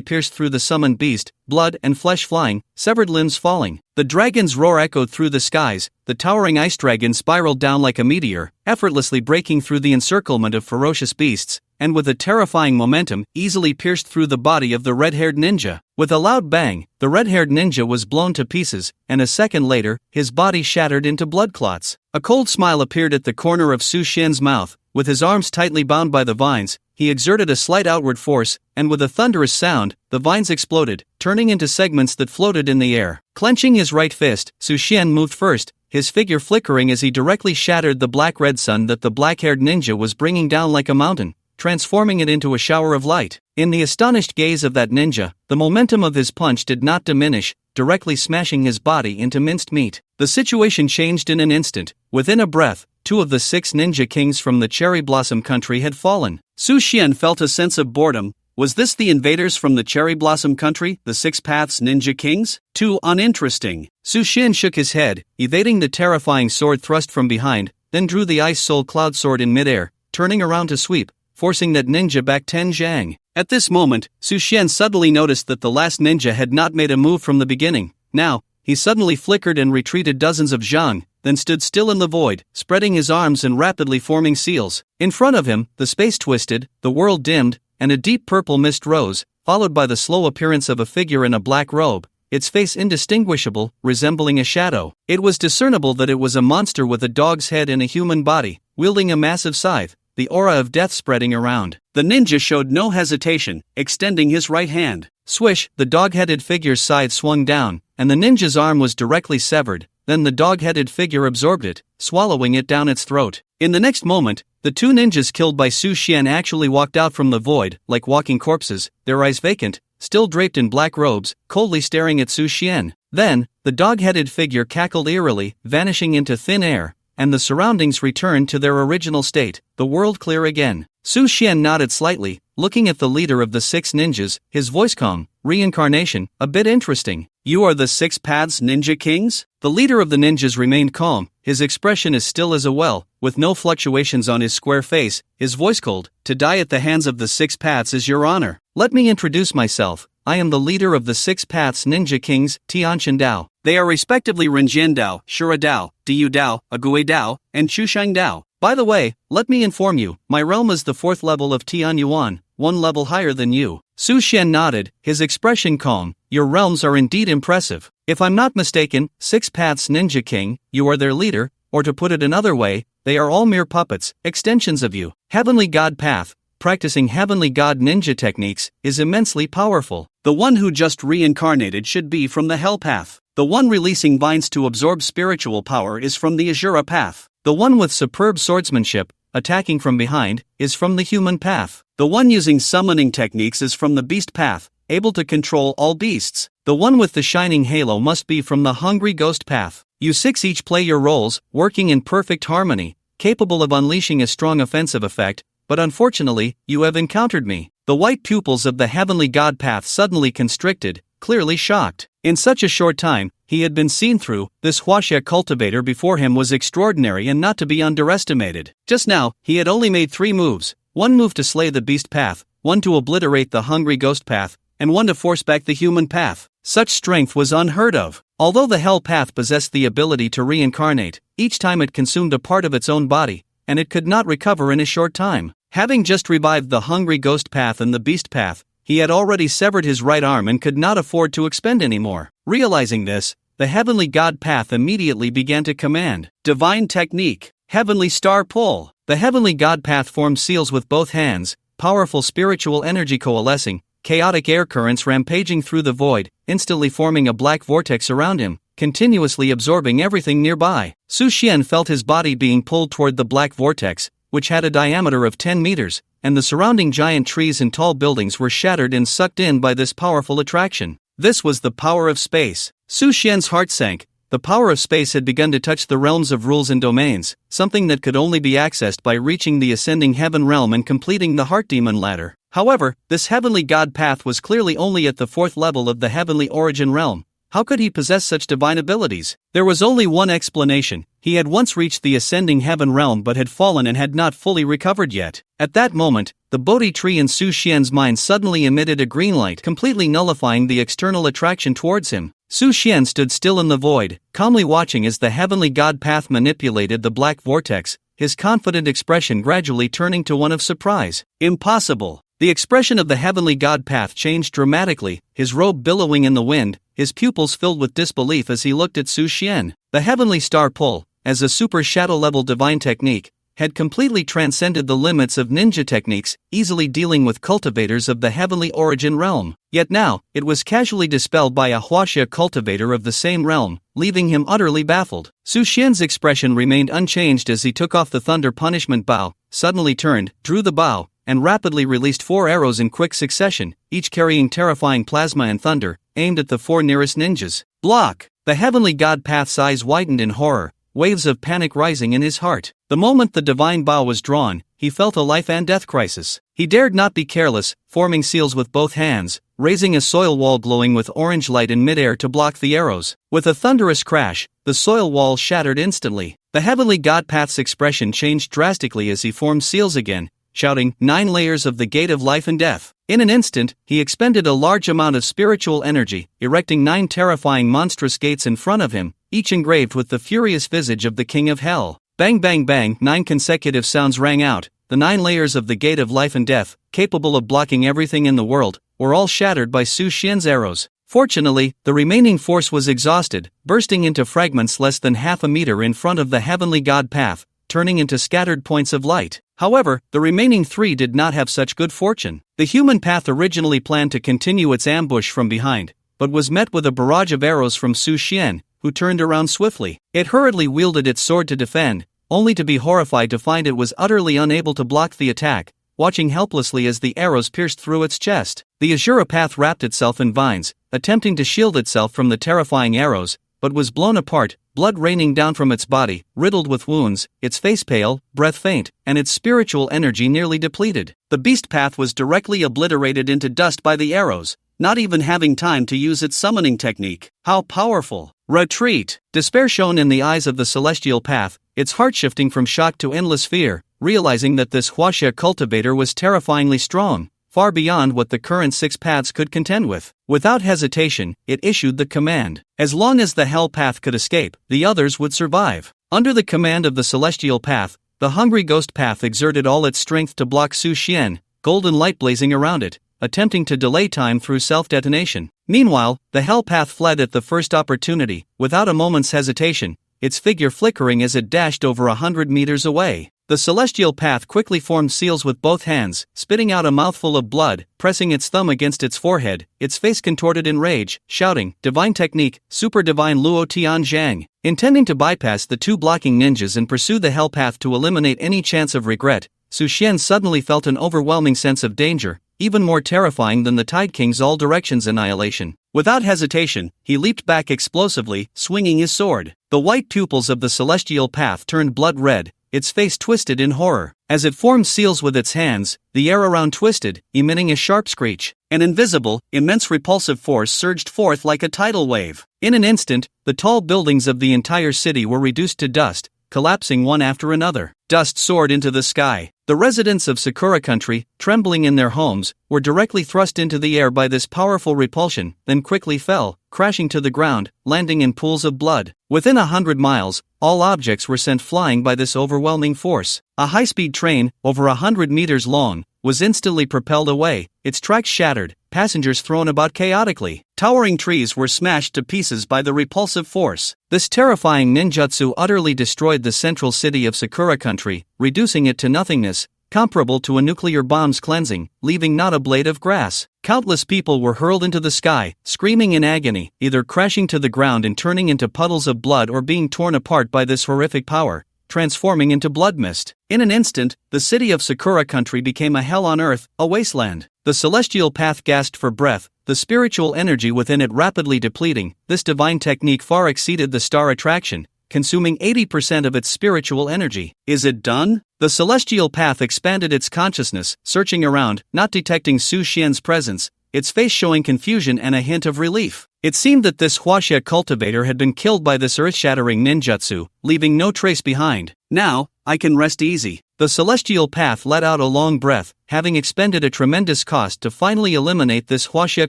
pierced through the summoned beast, blood and flesh flying, severed limbs falling. The dragon's roar echoed through the skies, the towering ice dragon spiraled down like a meteor, effortlessly breaking through the encirclement of ferocious beasts, and with a terrifying momentum, easily pierced through the body of the red-haired ninja. With a loud bang, the red-haired ninja was blown to pieces, and a second later, his body shattered into blood clots. A cold smile appeared at the corner of Su Xian's mouth. With his arms tightly bound by the vines, he exerted a slight outward force, and with a thunderous sound, the vines exploded, turning into segments that floated in the air. Clenching his right fist, Su Xian moved first, his figure flickering as he directly shattered the black-red sun that the black-haired ninja was bringing down like a mountain, transforming it into a shower of light. In the astonished gaze of that ninja, the momentum of his punch did not diminish, directly smashing his body into minced meat. The situation changed in an instant. Within a breath, 2 of the 6 ninja kings from the Cherry Blossom Country had fallen. Su Xian felt a sense of boredom. Was this the invaders from the Cherry Blossom Country, the 6 Paths Ninja Kings? Too uninteresting. Su Xian shook his head, evading the terrifying sword thrust from behind, then drew the Ice Soul Cloud Sword in midair, turning around to sweep, forcing that ninja back 10 zhang. At this moment, Su Xian suddenly noticed that the last ninja had not made a move from the beginning. Now, he suddenly flickered and retreated dozens of zhang, then stood still in the void, spreading his arms and rapidly forming seals. In front of him, the space twisted, the world dimmed, and a deep purple mist rose, followed by the slow appearance of a figure in a black robe, its face indistinguishable, resembling a shadow. It was discernible that it was a monster with a dog's head and a human body, wielding a massive scythe, the aura of death spreading around. The ninja showed no hesitation, extending his right hand. Swish! The dog-headed figure's scythe swung down, and the ninja's arm was directly severed. Then the dog-headed figure absorbed it, swallowing it down its throat. In the next moment, the 2 ninjas killed by Su Xian actually walked out from the void, like walking corpses, their eyes vacant, still draped in black robes, coldly staring at Su Xian. Then, the dog-headed figure cackled eerily, vanishing into thin air, and the surroundings returned to their original state, the world clear again. Su Xian nodded slightly, looking at the leader of the 6 ninjas, his voice calm. Reincarnation, a bit interesting. You are the 6 Paths Ninja Kings? The leader of the ninjas remained calm, his expression as still as a well, with no fluctuations on his square face, his voice cold. To die at the hands of the 6 Paths is your honor. Let me introduce myself. I am the leader of the 6 Paths Ninja Kings, Tianqian Dao. They are respectively Renjian Dao, Shura Dao, Diyu Dao, Agui Dao, and Chushang Dao. By the way, let me inform you, my realm is the 4th level of Tian Yuan, 1 level higher than you. Su Xian nodded, his expression calm. Your realms are indeed impressive. If I'm not mistaken, 6 Paths Ninja King, you are their leader, or to put it another way, they are all mere puppets, extensions of you. Heavenly God Path, practicing Heavenly God ninja techniques, is immensely powerful. The one who just reincarnated should be from the Hell Path. The one releasing vines to absorb spiritual power is from the Azura Path. The one with superb swordsmanship, attacking from behind, is from the Human Path. The one using summoning techniques is from the Beast Path. able to control all beasts. The one with the shining halo must be from the hungry ghost path. You 6 each play your roles, working in perfect harmony, capable of unleashing a strong offensive effect, but unfortunately, you have encountered me. The white pupils of the heavenly god path suddenly constricted, clearly shocked. In such a short time, he had been seen through. This Huaxia cultivator before him was extraordinary and not to be underestimated. Just now, he had only made 3 moves. 1 move to slay the beast path, 1 to obliterate the hungry ghost path, and 1 to force back the human path. Such strength was unheard of. Although the hell path possessed the ability to reincarnate, each time it consumed a part of its own body, and it could not recover in a short time. Having just revived the hungry ghost path and the beast path, he had already severed his right arm and could not afford to expend any more. Realizing this, the heavenly god path immediately began to command. Divine technique, heavenly star pull. The heavenly god path formed seals with both hands, powerful spiritual energy coalescing, chaotic air currents rampaging through the void, instantly forming a black vortex around him, continuously absorbing everything nearby. Su Xian felt his body being pulled toward the black vortex, which had a diameter of 10 meters, and the surrounding giant trees and tall buildings were shattered and sucked in by this powerful attraction. This was the power of space. Su Xian's heart sank. The power of space had begun to touch the realms of rules and domains, something that could only be accessed by reaching the ascending heaven realm and completing the heart demon ladder. However, this heavenly god path was clearly only at the 4th level of the heavenly origin realm. How could he possess such divine abilities? There was only one explanation. He had once reached the ascending heaven realm but had fallen and had not fully recovered yet. At that moment, the bodhi tree in Su Xian's mind suddenly emitted a green light, completely nullifying the external attraction towards him. Su Xian stood still in the void, calmly watching as the heavenly god path manipulated the black vortex, his confident expression gradually turning to one of surprise. Impossible! The expression of the heavenly god path changed dramatically, his robe billowing in the wind, his pupils filled with disbelief as he looked at Su Xian. The heavenly star pull, as a super shadow-level divine technique, had completely transcended the limits of ninja techniques, easily dealing with cultivators of the heavenly origin realm. Yet now, it was casually dispelled by a Huaxia cultivator of the same realm, leaving him utterly baffled. Su Xian's expression remained unchanged as he took off the thunder punishment bow, suddenly turned, drew the bow, and rapidly released 4 arrows in quick succession, each carrying terrifying plasma and thunder, aimed at the 4 nearest ninjas. Block! The heavenly god path's eyes widened in horror, waves of panic rising in his heart. The moment the divine bow was drawn, he felt a life and death crisis. He dared not be careless, forming seals with both hands, raising a soil wall glowing with orange light in midair to block the arrows. With a thunderous crash, the soil wall shattered instantly. The heavenly god path's expression changed drastically as he formed seals again, shouting, 9 layers of the gate of life and death. In an instant, he expended a large amount of spiritual energy, erecting 9 terrifying monstrous gates in front of him, each engraved with the furious visage of the king of hell. Bang bang bang, 9 consecutive sounds rang out. The 9 layers of the gate of life and death, capable of blocking everything in the world, were all shattered by Su Xian's arrows. Fortunately, the remaining force was exhausted, bursting into fragments less than half a meter in front of the heavenly god path, turning into scattered points of light. However, the remaining 3 did not have such good fortune. The human path originally planned to continue its ambush from behind, but was met with a barrage of arrows from Su Xian, who turned around swiftly. It hurriedly wielded its sword to defend, only to be horrified to find it was utterly unable to block the attack, watching helplessly as the arrows pierced through its chest. The Azura path wrapped itself in vines, attempting to shield itself from the terrifying arrows, but was blown apart, blood raining down from its body, riddled with wounds, its face pale, breath faint, and its spiritual energy nearly depleted. The beast path was directly obliterated into dust by the arrows, not even having time to use its summoning technique. How powerful! Retreat! Despair shone in the eyes of the celestial path, its heart shifting from shock to endless fear, realizing that this Huaxia cultivator was terrifyingly strong, far beyond what the current 6 paths could contend with. Without hesitation, it issued the command. As long as the hell path could escape, the others would survive. Under the command of the celestial path, the hungry ghost path exerted all its strength to block Su Xian, golden light blazing around it, attempting to delay time through self-detonation. Meanwhile, the hell path fled at the first opportunity, without a moment's hesitation, its figure flickering as it dashed over 100 meters away. The celestial path quickly formed seals with both hands, spitting out a mouthful of blood, pressing its thumb against its forehead, its face contorted in rage, shouting, "Divine technique, super divine Luo Tian Zhang." Intending to bypass the 2 blocking ninjas and pursue the hell path to eliminate any chance of regret, Su Xian suddenly felt an overwhelming sense of danger, even more terrifying than the Tide King's all-directions annihilation. Without hesitation, he leaped back explosively, swinging his sword. The white pupils of the celestial path turned blood red, its face twisted in horror. As it formed seals with its hands, the air around twisted, emitting a sharp screech. An invisible, immense repulsive force surged forth like a tidal wave. In an instant, the tall buildings of the entire city were reduced to dust, collapsing one after another. Dust soared into the sky. The residents of Sakura Country, trembling in their homes, were directly thrust into the air by this powerful repulsion, then quickly fell, crashing to the ground, landing in pools of blood. Within 100 miles, all objects were sent flying by this overwhelming force. A high-speed train, over 100 meters long, was instantly propelled away, its tracks shattered, passengers thrown about chaotically. Towering trees were smashed to pieces by the repulsive force. This terrifying ninjutsu utterly destroyed the central city of Sakura Country, reducing it to nothingness, comparable to a nuclear bomb's cleansing, leaving not a blade of grass. Countless people were hurled into the sky, screaming in agony, either crashing to the ground and turning into puddles of blood or being torn apart by this horrific power, transforming into blood mist. In an instant, the city of Sakura Country became a hell on earth, a wasteland. The celestial path gasped for breath, the spiritual energy within it rapidly depleting. This divine technique far exceeded the star attraction, consuming 80% of its spiritual energy. Is it done? The celestial path expanded its consciousness, searching around, not detecting Su Xian's presence, its face showing confusion and a hint of relief. It seemed that this Huaxia cultivator had been killed by this earth-shattering ninjutsu, leaving no trace behind. Now, I can rest easy. The celestial path let out a long breath, having expended a tremendous cost to finally eliminate this Huaxia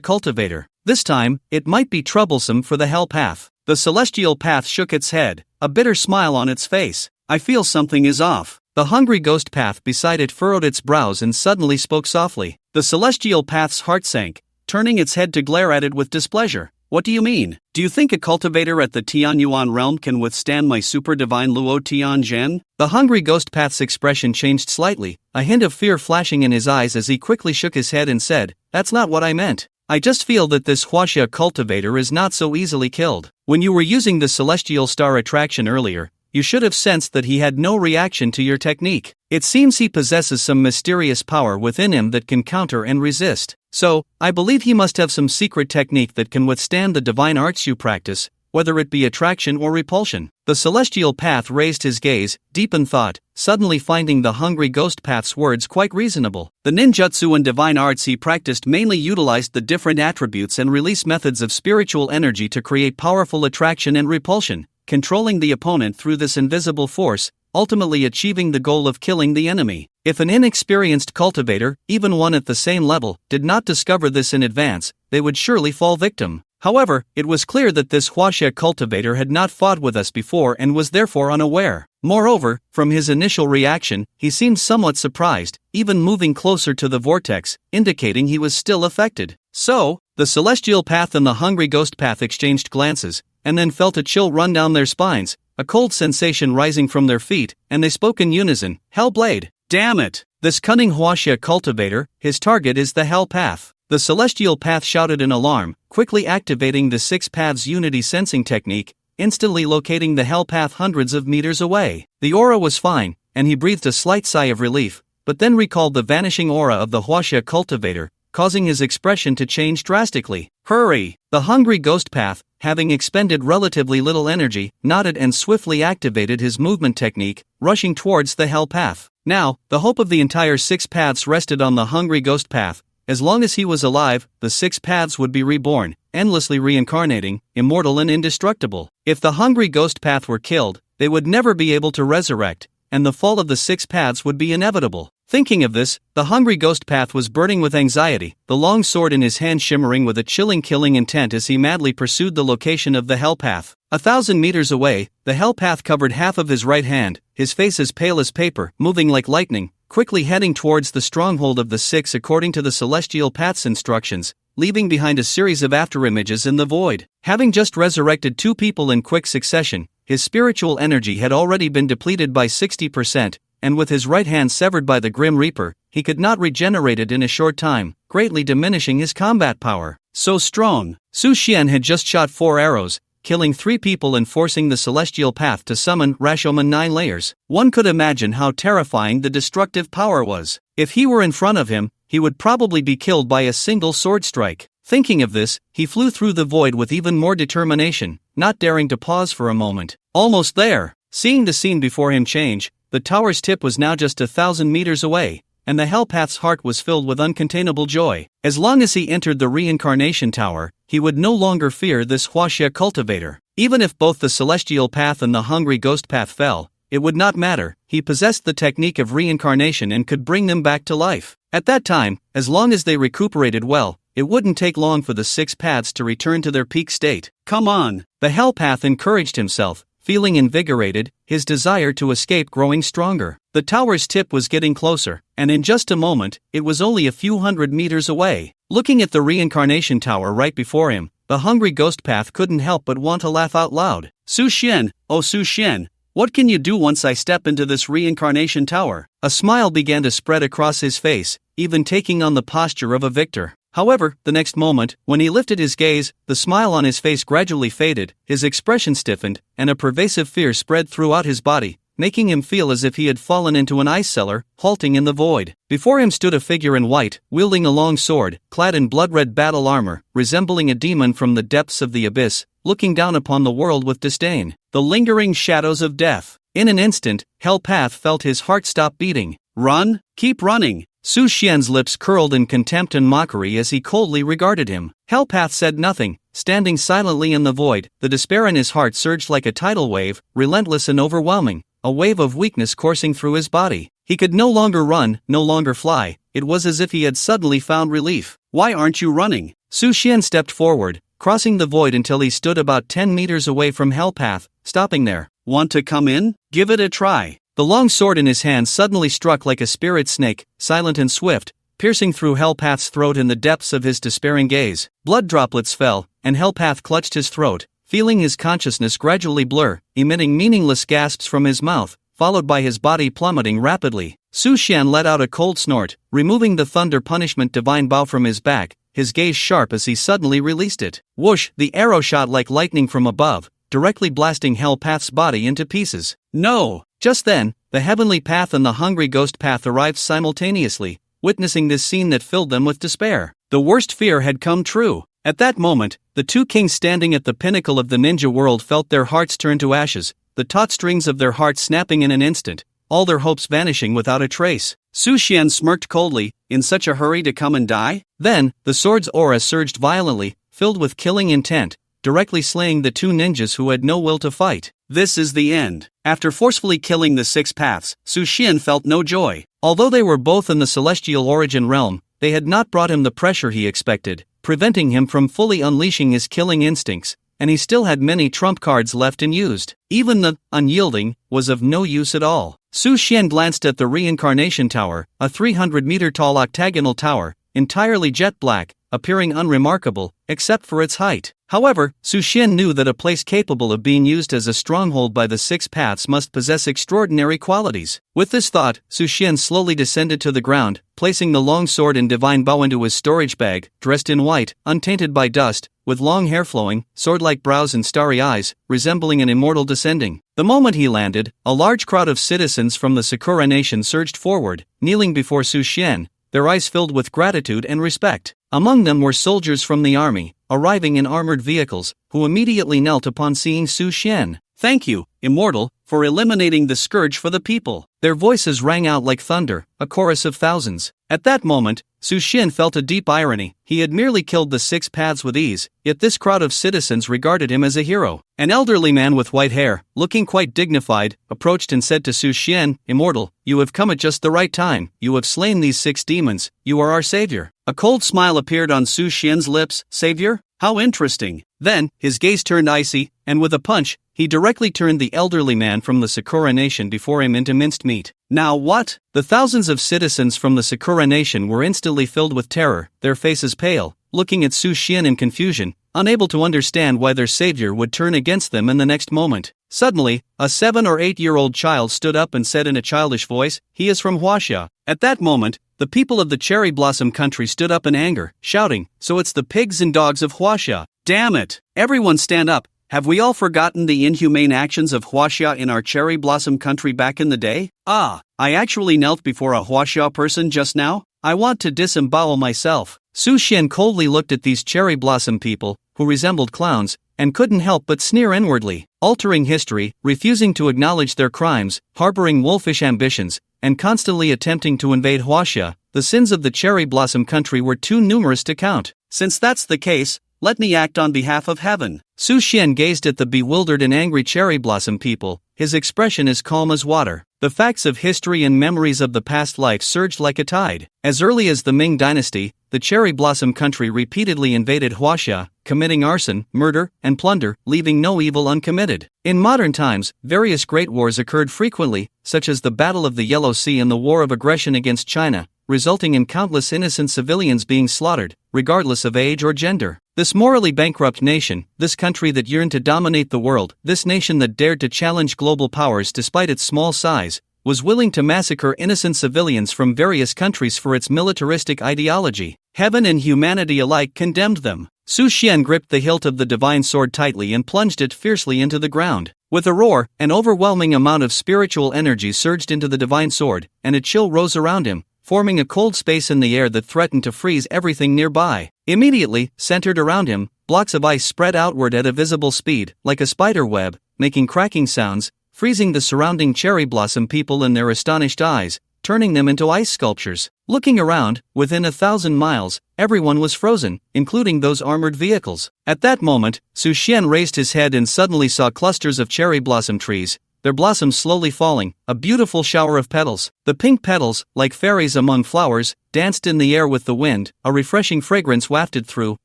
cultivator. This time, it might be troublesome for the hell path. The celestial path shook its head, a bitter smile on its face. I feel something is off. The hungry ghost path beside it furrowed its brows and suddenly spoke softly. The celestial path's heart sank, turning its head to glare at it with displeasure. What do you mean? Do you think a cultivator at the Tianyuan realm can withstand my super divine Luo Tian Zhen? The hungry ghost path's expression changed slightly, a hint of fear flashing in his eyes as he quickly shook his head and said, "That's not what I meant. I just feel that this Huaxia cultivator is not so easily killed. When you were using the celestial star attraction earlier, you should have sensed that he had no reaction to your technique. It seems he possesses some mysterious power within him that can counter and resist. So, I believe he must have some secret technique that can withstand the divine arts you practice, whether it be attraction or repulsion." The celestial path raised his gaze, deep in thought, suddenly finding the hungry ghost path's words quite reasonable. The ninjutsu and divine arts he practiced mainly utilized the different attributes and release methods of spiritual energy to create powerful attraction and repulsion, controlling the opponent through this invisible force, ultimately achieving the goal of killing the enemy. If an inexperienced cultivator, even one at the same level, did not discover this in advance, they would surely fall victim. However, it was clear that this Huaxia cultivator had not fought with us before and was therefore unaware. Moreover, from his initial reaction, he seemed somewhat surprised, even moving closer to the vortex, indicating he was still affected. So, the celestial path and the hungry ghost path exchanged glances, and then felt a chill run down their spines, a cold sensation rising from their feet, and they spoke in unison, "Hellblade! Damn it! This cunning Huaxia cultivator, his target is the Hell Path." The celestial path shouted in alarm, quickly activating the Six Paths Unity sensing technique, instantly locating the Hell Path hundreds of meters away. The aura was fine, and he breathed a slight sigh of relief, but then recalled the vanishing aura of the Huaxia cultivator, causing his expression to change drastically. "Hurry!" The hungry ghost path, having expended relatively little energy, nodded and swiftly activated his movement technique, rushing towards the Hell Path. Now, the hope of the entire Six Paths rested on the hungry ghost path. As long as he was alive, the Six Paths would be reborn, endlessly reincarnating, immortal and indestructible. If the hungry ghost path were killed, they would never be able to resurrect, and the fall of the Six Paths would be inevitable. Thinking of this, the hungry ghost path was burning with anxiety, the long sword in his hand shimmering with a chilling killing intent as he madly pursued the location of the Hell Path. 1,000 meters away, the Hell Path covered half of his right hand, his face as pale as paper, moving like lightning, quickly heading towards the stronghold of the Six according to the celestial path's instructions, leaving behind a series of afterimages in the void. Having just resurrected 2 people in quick succession, his spiritual energy had already been depleted by 60%, and with his right hand severed by the Grim Reaper, he could not regenerate it in a short time, greatly diminishing his combat power. So strong, Su Xian had just shot 4 arrows, killing 3 people and forcing the celestial path to summon Rashomon 9 layers. One could imagine how terrifying the destructive power was. If he were in front of him, he would probably be killed by a single sword strike. Thinking of this, he flew through the void with even more determination, not daring to pause for a moment. Almost there! Seeing the scene before him change, the tower's tip was now just 1,000 meters away, and the Hellpath's heart was filled with uncontainable joy. As long as he entered the reincarnation tower, he would no longer fear this Huaxia cultivator. Even if both the celestial path and the hungry ghost path fell, it would not matter. He possessed the technique of reincarnation and could bring them back to life. At that time, as long as they recuperated well, it wouldn't take long for the 6 paths to return to their peak state. Come on! The Hell Path encouraged himself, feeling invigorated, his desire to escape growing stronger. The tower's tip was getting closer, and in just a moment, it was only a few hundred meters away. Looking at the reincarnation tower right before him, the hungry ghost path couldn't help but want to laugh out loud. Su Xian, oh Su Xian, what can you do once I step into this reincarnation tower? A smile began to spread across his face, even taking on the posture of a victor. However, the next moment, when he lifted his gaze, the smile on his face gradually faded, his expression stiffened, and a pervasive fear spread throughout his body, making him feel as if he had fallen into an ice cellar, halting in the void. Before him stood a figure in white, wielding a long sword, clad in blood-red battle armor, resembling a demon from the depths of the abyss, looking down upon the world with disdain. The lingering shadows of death. In an instant, Hell Path felt his heart stop beating. Run? Keep running! Su Xian's lips curled in contempt and mockery as he coldly regarded him. Hellpath said nothing, standing silently in the void. The despair in his heart surged like a tidal wave, relentless and overwhelming, a wave of weakness coursing through his body. He could no longer run, no longer fly. It was as if he had suddenly found relief. Why aren't you running? Su Xian stepped forward, crossing the void until he stood about 10 meters away from Hellpath, stopping there. Want to come in? Give it a try. The long sword in his hand suddenly struck like a spirit snake, silent and swift, piercing through Hellpath's throat in the depths of his despairing gaze. Blood droplets fell, and Hellpath clutched his throat, feeling his consciousness gradually blur, emitting meaningless gasps from his mouth, followed by his body plummeting rapidly. Su Xian let out a cold snort, removing the thunder punishment divine bow from his back, his gaze sharp as he suddenly released it. Whoosh! The arrow shot like lightning from above, directly blasting Hellpath's body into pieces. No! Just then, the heavenly path and the hungry ghost path arrived simultaneously, witnessing this scene that filled them with despair. The worst fear had come true. At that moment, the two kings standing at the pinnacle of the ninja world felt their hearts turn to ashes, the taut strings of their hearts snapping in an instant, all their hopes vanishing without a trace. Su Xian smirked coldly, in such a hurry to come and die? Then, the sword's aura surged violently, filled with killing intent, directly slaying the two ninjas who had no will to fight. This is the end. After forcefully killing the 6 paths, Su Xian felt no joy. Although they were both in the celestial origin realm, they had not brought him the pressure he expected, preventing him from fully unleashing his killing instincts, and he still had many trump cards left unused. Even the unyielding was of no use at all. Su Xian glanced at the reincarnation tower, a 300-meter-tall octagonal tower, entirely jet black, appearing unremarkable, except for its height. However, Su Xian knew that a place capable of being used as a stronghold by the 6 paths must possess extraordinary qualities. With this thought, Su Xian slowly descended to the ground, placing the long sword and divine bow into his storage bag, dressed in white, untainted by dust, with long hair flowing, sword-like brows and starry eyes, resembling an immortal descending. The moment he landed, a large crowd of citizens from the Sakura nation surged forward, kneeling before Su Xian, their eyes filled with gratitude and respect. Among them were soldiers from the army, arriving in armored vehicles, who immediately knelt upon seeing Su Xian. Thank you, Immortal, for eliminating the scourge for the people. Their voices rang out like thunder, a chorus of thousands. At that moment, Su Xian felt a deep irony. He had merely killed the 6 paths with ease, yet this crowd of citizens regarded him as a hero. An elderly man with white hair, looking quite dignified, approached and said to Su Xian, Immortal, you have come at just the right time. You have slain these 6 demons. You are our savior. A cold smile appeared on Su Xian's lips. Savior? How interesting. Then, his gaze turned icy, and with a punch, he directly turned the elderly man from the Sakura nation before him into minced meat. Now what? The thousands of citizens from the Sakura nation were instantly filled with terror, their faces pale, looking at Su Xian in confusion, unable to understand why their savior would turn against them in the next moment. Suddenly, a 7 or 8-year-old child stood up and said in a childish voice, he is from Huaxia. At that moment, the people of the Cherry Blossom country stood up in anger, shouting, so it's the pigs and dogs of Huaxia. Damn it! Everyone stand up. Have we all forgotten the inhumane actions of Huaxia in our Cherry Blossom country back in the day? I actually knelt before a Huaxia person just now? I want to disembowel myself. Su Xian coldly looked at these cherry blossom people, who resembled clowns, and couldn't help but sneer inwardly. Altering history, refusing to acknowledge their crimes, harboring wolfish ambitions, and constantly attempting to invade Huaxia, the sins of the cherry blossom country were too numerous to count. Since that's the case, let me act on behalf of heaven. Su Xian gazed at the bewildered and angry cherry blossom people, his expression as calm as water. The facts of history and memories of the past life surged like a tide. As early as the Ming dynasty, the cherry blossom country repeatedly invaded Huaxia, committing arson, murder, and plunder, leaving no evil uncommitted. In modern times, various great wars occurred frequently, such as the Battle of the Yellow Sea and the War of Aggression against China, resulting in countless innocent civilians being slaughtered, regardless of age or gender. This morally bankrupt nation, this country that yearned to dominate the world, this nation that dared to challenge global powers despite its small size, was willing to massacre innocent civilians from various countries for its militaristic ideology. Heaven and humanity alike condemned them. Su Xian gripped the hilt of the divine sword tightly and plunged it fiercely into the ground. With a roar, an overwhelming amount of spiritual energy surged into the divine sword, and a chill rose around him, forming a cold space in the air that threatened to freeze everything nearby. Immediately, centered around him, blocks of ice spread outward at a visible speed, like a spider web, making cracking sounds, freezing the surrounding cherry blossom people in their astonished eyes, turning them into ice sculptures. Looking around, within 1,000 miles, everyone was frozen, including those armored vehicles. At that moment, Su Xian raised his head and suddenly saw clusters of cherry blossom trees, their blossoms slowly falling, a beautiful shower of petals. The pink petals, like fairies among flowers, danced in the air with the wind, a refreshing fragrance wafted through,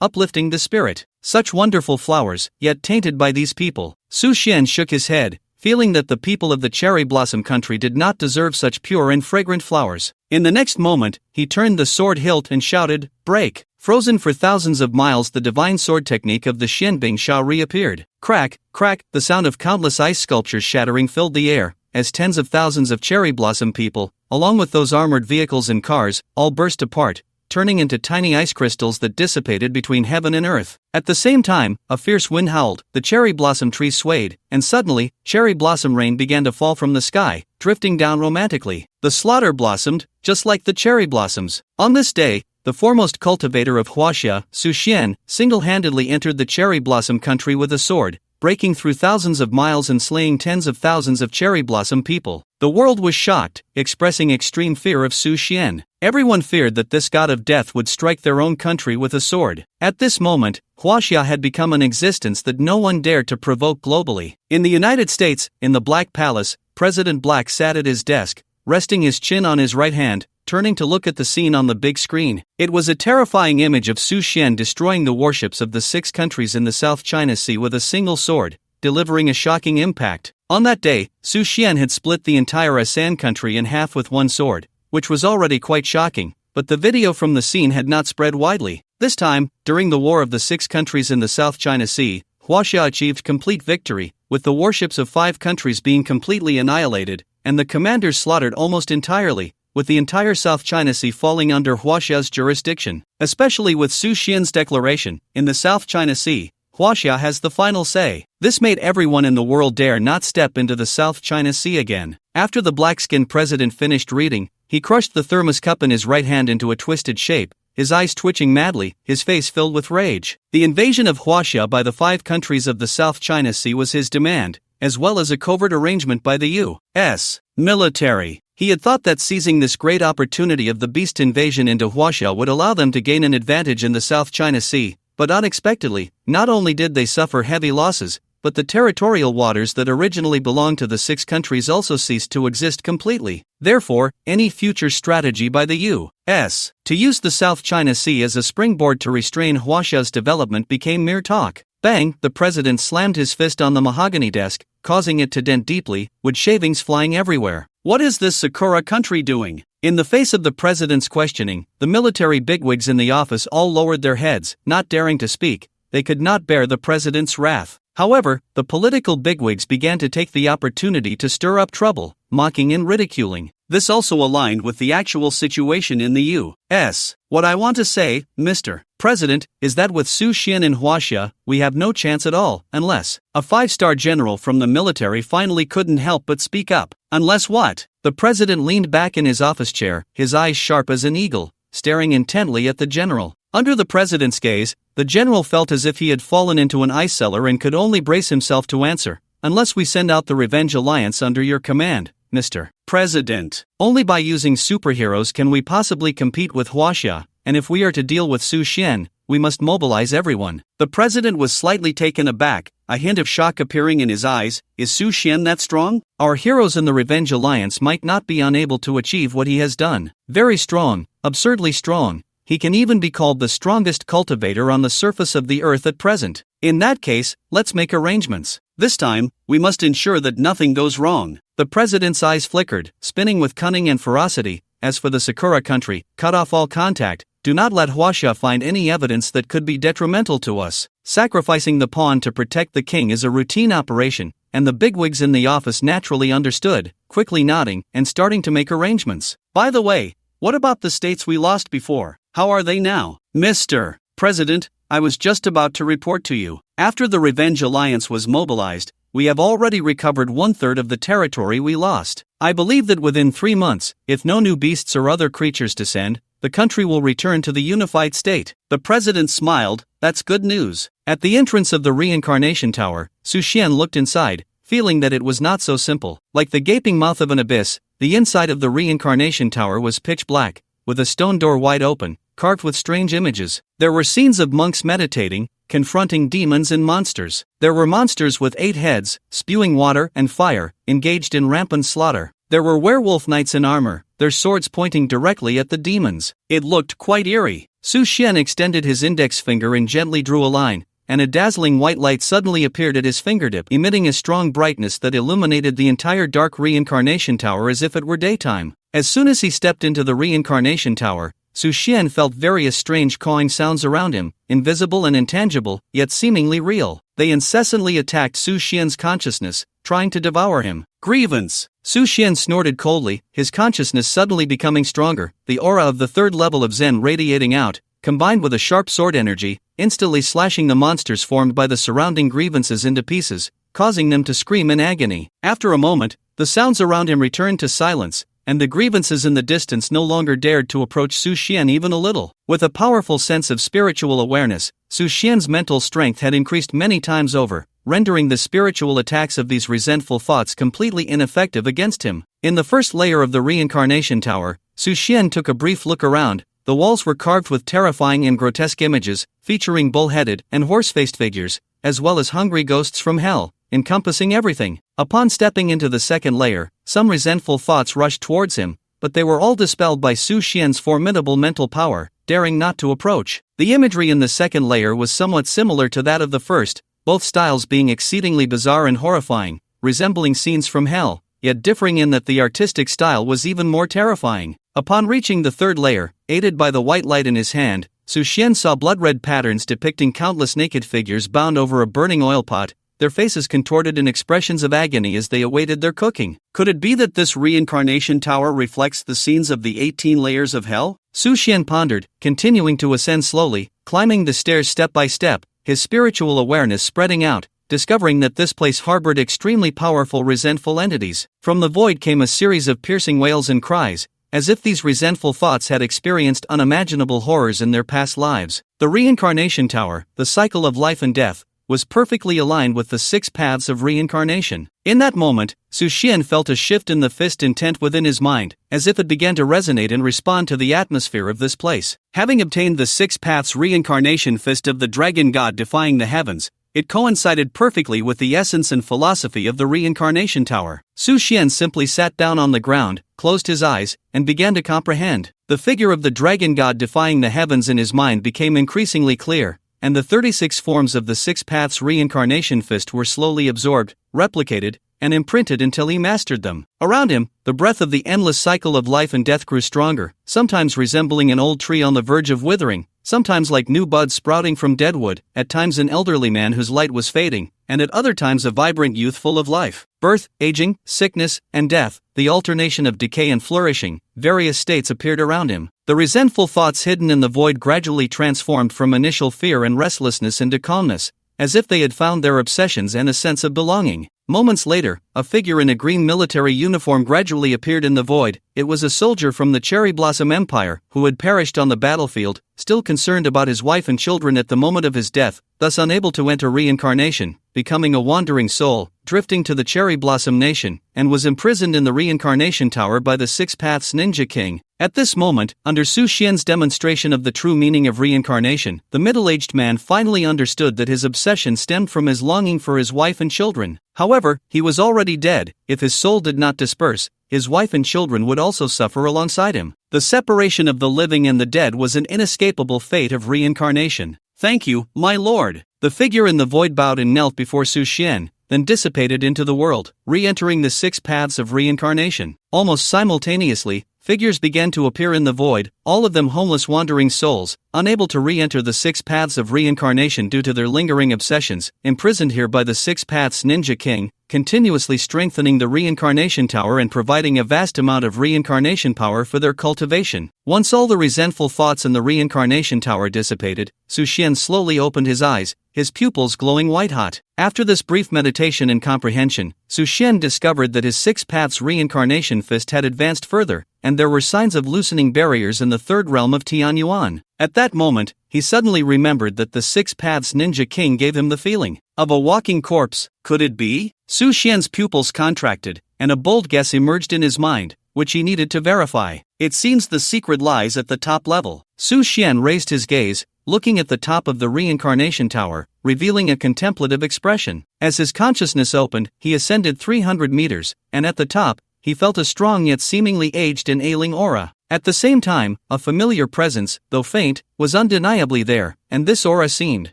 uplifting the spirit. Such wonderful flowers, yet tainted by these people. Su Xian shook his head, feeling that the people of the cherry blossom country did not deserve such pure and fragrant flowers. In the next moment, he turned the sword hilt and shouted, "Break!" Frozen for thousands of miles, the divine sword technique of the Xianbing Sha reappeared. Crack, crack, the sound of countless ice sculptures shattering filled the air, as tens of thousands of cherry blossom people, along with those armored vehicles and cars, all burst apart, turning into tiny ice crystals that dissipated between heaven and earth. At the same time, a fierce wind howled, the cherry blossom trees swayed, and suddenly, cherry blossom rain began to fall from the sky, drifting down romantically. The slaughter blossomed, just like the cherry blossoms. On this day, the foremost cultivator of Huaxia, Su Xian, single-handedly entered the cherry blossom country with a sword, breaking through thousands of miles and slaying tens of thousands of cherry blossom people. The world was shocked, expressing extreme fear of Su Xian. Everyone feared that this god of death would strike their own country with a sword. At this moment, Huaxia had become an existence that no one dared to provoke globally. In the United States, in the Black Palace, President Black sat at his desk, resting his chin on his right hand, turning to look at the scene on the big screen. It was a terrifying image of Su Xian destroying the warships of the 6 countries in the South China Sea with a single sword, delivering a shocking impact. On that day, Su Xian had split the entire Asan country in half with one sword, which was already quite shocking, but the video from the scene had not spread widely. This time, during the War of the 6 countries in the South China Sea, Huaxia achieved complete victory, with the warships of 5 countries being completely annihilated, and the commanders slaughtered almost entirely, with the entire South China Sea falling under Huaxia's jurisdiction. Especially with Su Xian's declaration, in the South China Sea, Huaxia has the final say. This made everyone in the world dare not step into the South China Sea again. After the black-skinned president finished reading, he crushed the thermos cup in his right hand into a twisted shape, his eyes twitching madly, his face filled with rage. The invasion of Huaxia by the 5 countries of the South China Sea was his demand, as well as a covert arrangement by the U.S. military. He had thought that seizing this great opportunity of the beast invasion into Huaxia would allow them to gain an advantage in the South China Sea, but unexpectedly, not only did they suffer heavy losses, but the territorial waters that originally belonged to the 6 countries also ceased to exist completely. Therefore, any future strategy by the U.S. to use the South China Sea as a springboard to restrain Huaxia's development became mere talk. Bang! The president slammed his fist on the mahogany desk, causing it to dent deeply, with shavings flying everywhere. What is this Sakura country doing? In the face of the president's questioning, the military bigwigs in the office all lowered their heads, not daring to speak. They could not bear the president's wrath. However, the political bigwigs began to take the opportunity to stir up trouble, mocking and ridiculing. This also aligned with the actual situation in the U.S. What I want to say, Mr. President, is that with Su Xian and Huaxia, we have no chance at all, unless a 5-star general from the military finally couldn't help but speak up. Unless what? The president leaned back in his office chair, his eyes sharp as an eagle, staring intently at the general. Under the president's gaze, the general felt as if he had fallen into an ice cellar and could only brace himself to answer. Unless we send out the Revenge Alliance under your command, Mr. President. Only by using superheroes can we possibly compete with Huaxia, and if we are to deal with Su Xian, we must mobilize everyone. The president was slightly taken aback, a hint of shock appearing in his eyes. Is Su Xian that strong? Our heroes in the Revenge Alliance might not be unable to achieve what he has done. Very strong, absurdly strong. He can even be called the strongest cultivator on the surface of the earth at present. In that case, let's make arrangements. This time, we must ensure that nothing goes wrong. The president's eyes flickered, spinning with cunning and ferocity. As for the Sakura country, cut off all contact. Do not let Huaxia find any evidence that could be detrimental to us. Sacrificing the pawn to protect the king is a routine operation, and the bigwigs in the office naturally understood, quickly nodding and starting to make arrangements. By the way, what about the states we lost before? How are they now? Mr. President, I was just about to report to you. After the Revenge Alliance was mobilized, we have already recovered 1/3 of the territory we lost. I believe that within 3 months, if no new beasts or other creatures descend, the country will return to the unified state. The president smiled. That's good news. At the entrance of the reincarnation tower, Su Xian looked inside, feeling that it was not so simple. Like the gaping mouth of an abyss, the inside of the reincarnation tower was pitch black, with a stone door wide open, carved with strange images. There were scenes of monks meditating, confronting demons and monsters. There were monsters with 8 heads, spewing water and fire, engaged in rampant slaughter. There were werewolf knights in armor, their swords pointing directly at the demons. It looked quite eerie. Su Xian extended his index finger and gently drew a line, and a dazzling white light suddenly appeared at his fingertip, emitting a strong brightness that illuminated the entire dark reincarnation tower as if it were daytime. As soon as he stepped into the reincarnation tower, Su Xian felt various strange cawing sounds around him, invisible and intangible, yet seemingly real. They incessantly attacked Su Xian's consciousness, trying to devour him. Grievance! Su Xian snorted coldly, his consciousness suddenly becoming stronger, the aura of the 3rd level of Zen radiating out, combined with a sharp sword energy, instantly slashing the monsters formed by the surrounding grievances into pieces, causing them to scream in agony. After a moment, the sounds around him returned to silence, and the grievances in the distance no longer dared to approach Su Xian even a little. With a powerful sense of spiritual awareness, Su Xian's mental strength had increased many times over, rendering the spiritual attacks of these resentful thoughts completely ineffective against him. In the first layer of the reincarnation tower, Su Xian took a brief look around. The walls were carved with terrifying and grotesque images, featuring bull-headed and horse-faced figures, as well as hungry ghosts from hell, encompassing everything. Upon stepping into the second layer, some resentful thoughts rushed towards him, but they were all dispelled by Su Xian's formidable mental power, daring not to approach. The imagery in the second layer was somewhat similar to that of the first, both styles being exceedingly bizarre and horrifying, resembling scenes from hell, yet differing in that the artistic style was even more terrifying. Upon reaching the 3rd layer, aided by the white light in his hand, Su Xian saw blood-red patterns depicting countless naked figures bound over a burning oil pot, their faces contorted in expressions of agony as they awaited their cooking. Could it be that this reincarnation tower reflects the scenes of the 18 layers of hell? Su Xian pondered, continuing to ascend slowly, climbing the stairs step by step, his spiritual awareness spreading out, discovering that this place harbored extremely powerful resentful entities. From the void came a series of piercing wails and cries, as if these resentful thoughts had experienced unimaginable horrors in their past lives. The reincarnation tower, the cycle of life and death, was perfectly aligned with the 6 paths of reincarnation. In that moment, Su Xian felt a shift in the fist intent within his mind, as if it began to resonate and respond to the atmosphere of this place. Having obtained the 6 paths reincarnation fist of the dragon god defying the heavens, it coincided perfectly with the essence and philosophy of the reincarnation tower. Su Xian simply sat down on the ground, closed his eyes, and began to comprehend. The figure of the dragon god defying the heavens in his mind became increasingly clear, and the 36 forms of the 6 paths reincarnation fist were slowly absorbed, replicated, and imprinted until he mastered them. Around him, the breath of the endless cycle of life and death grew stronger, sometimes resembling an old tree on the verge of withering, sometimes like new buds sprouting from dead wood, at times an elderly man whose light was fading, and at other times a vibrant youth full of life. Birth, aging, sickness, and death, the alternation of decay and flourishing, various states appeared around him. The resentful thoughts hidden in the void gradually transformed from initial fear and restlessness into calmness, as if they had found their obsessions and a sense of belonging. Moments later, a figure in a green military uniform gradually appeared in the void. It was a soldier from the Cherry Blossom Empire, who had perished on the battlefield, still concerned about his wife and children at the moment of his death, thus unable to enter reincarnation, becoming a wandering soul, drifting to the Cherry Blossom Nation, and was imprisoned in the reincarnation tower by the Six Paths Ninja King. At this moment, under Su Xian's demonstration of the true meaning of reincarnation, the middle-aged man finally understood that his obsession stemmed from his longing for his wife and children. However, he was already dead. If his soul did not disperse, his wife and children would also suffer alongside him. The separation of the living and the dead was an inescapable fate of reincarnation. "Thank you, my lord." The figure in the void bowed and knelt before Su Xian, then dissipated into the world, re-entering the six paths of reincarnation. Almost simultaneously, figures began to appear in the void, all of them homeless wandering souls, unable to re-enter the six paths of reincarnation due to their lingering obsessions, imprisoned here by the Six Paths Ninja King, continuously strengthening the reincarnation tower and providing a vast amount of reincarnation power for their cultivation. Once all the resentful thoughts in the reincarnation tower dissipated, Su Xian slowly opened his eyes, his pupils glowing white-hot. After this brief meditation and comprehension, Su Xian discovered that his Six Paths reincarnation fist had advanced further, and there were signs of loosening barriers in the third realm of Tianyuan. At that moment, he suddenly remembered that the Six Paths Ninja King gave him the feeling of a walking corpse. Could it be? Su Xian's pupils contracted, and a bold guess emerged in his mind, which he needed to verify. It seems the secret lies at the top level. Su Xian raised his gaze, looking at the top of the reincarnation tower, revealing a contemplative expression. As his consciousness opened, he ascended 300 meters, and at the top, he felt a strong yet seemingly aged and ailing aura. At the same time, a familiar presence, though faint, was undeniably there, and this aura seemed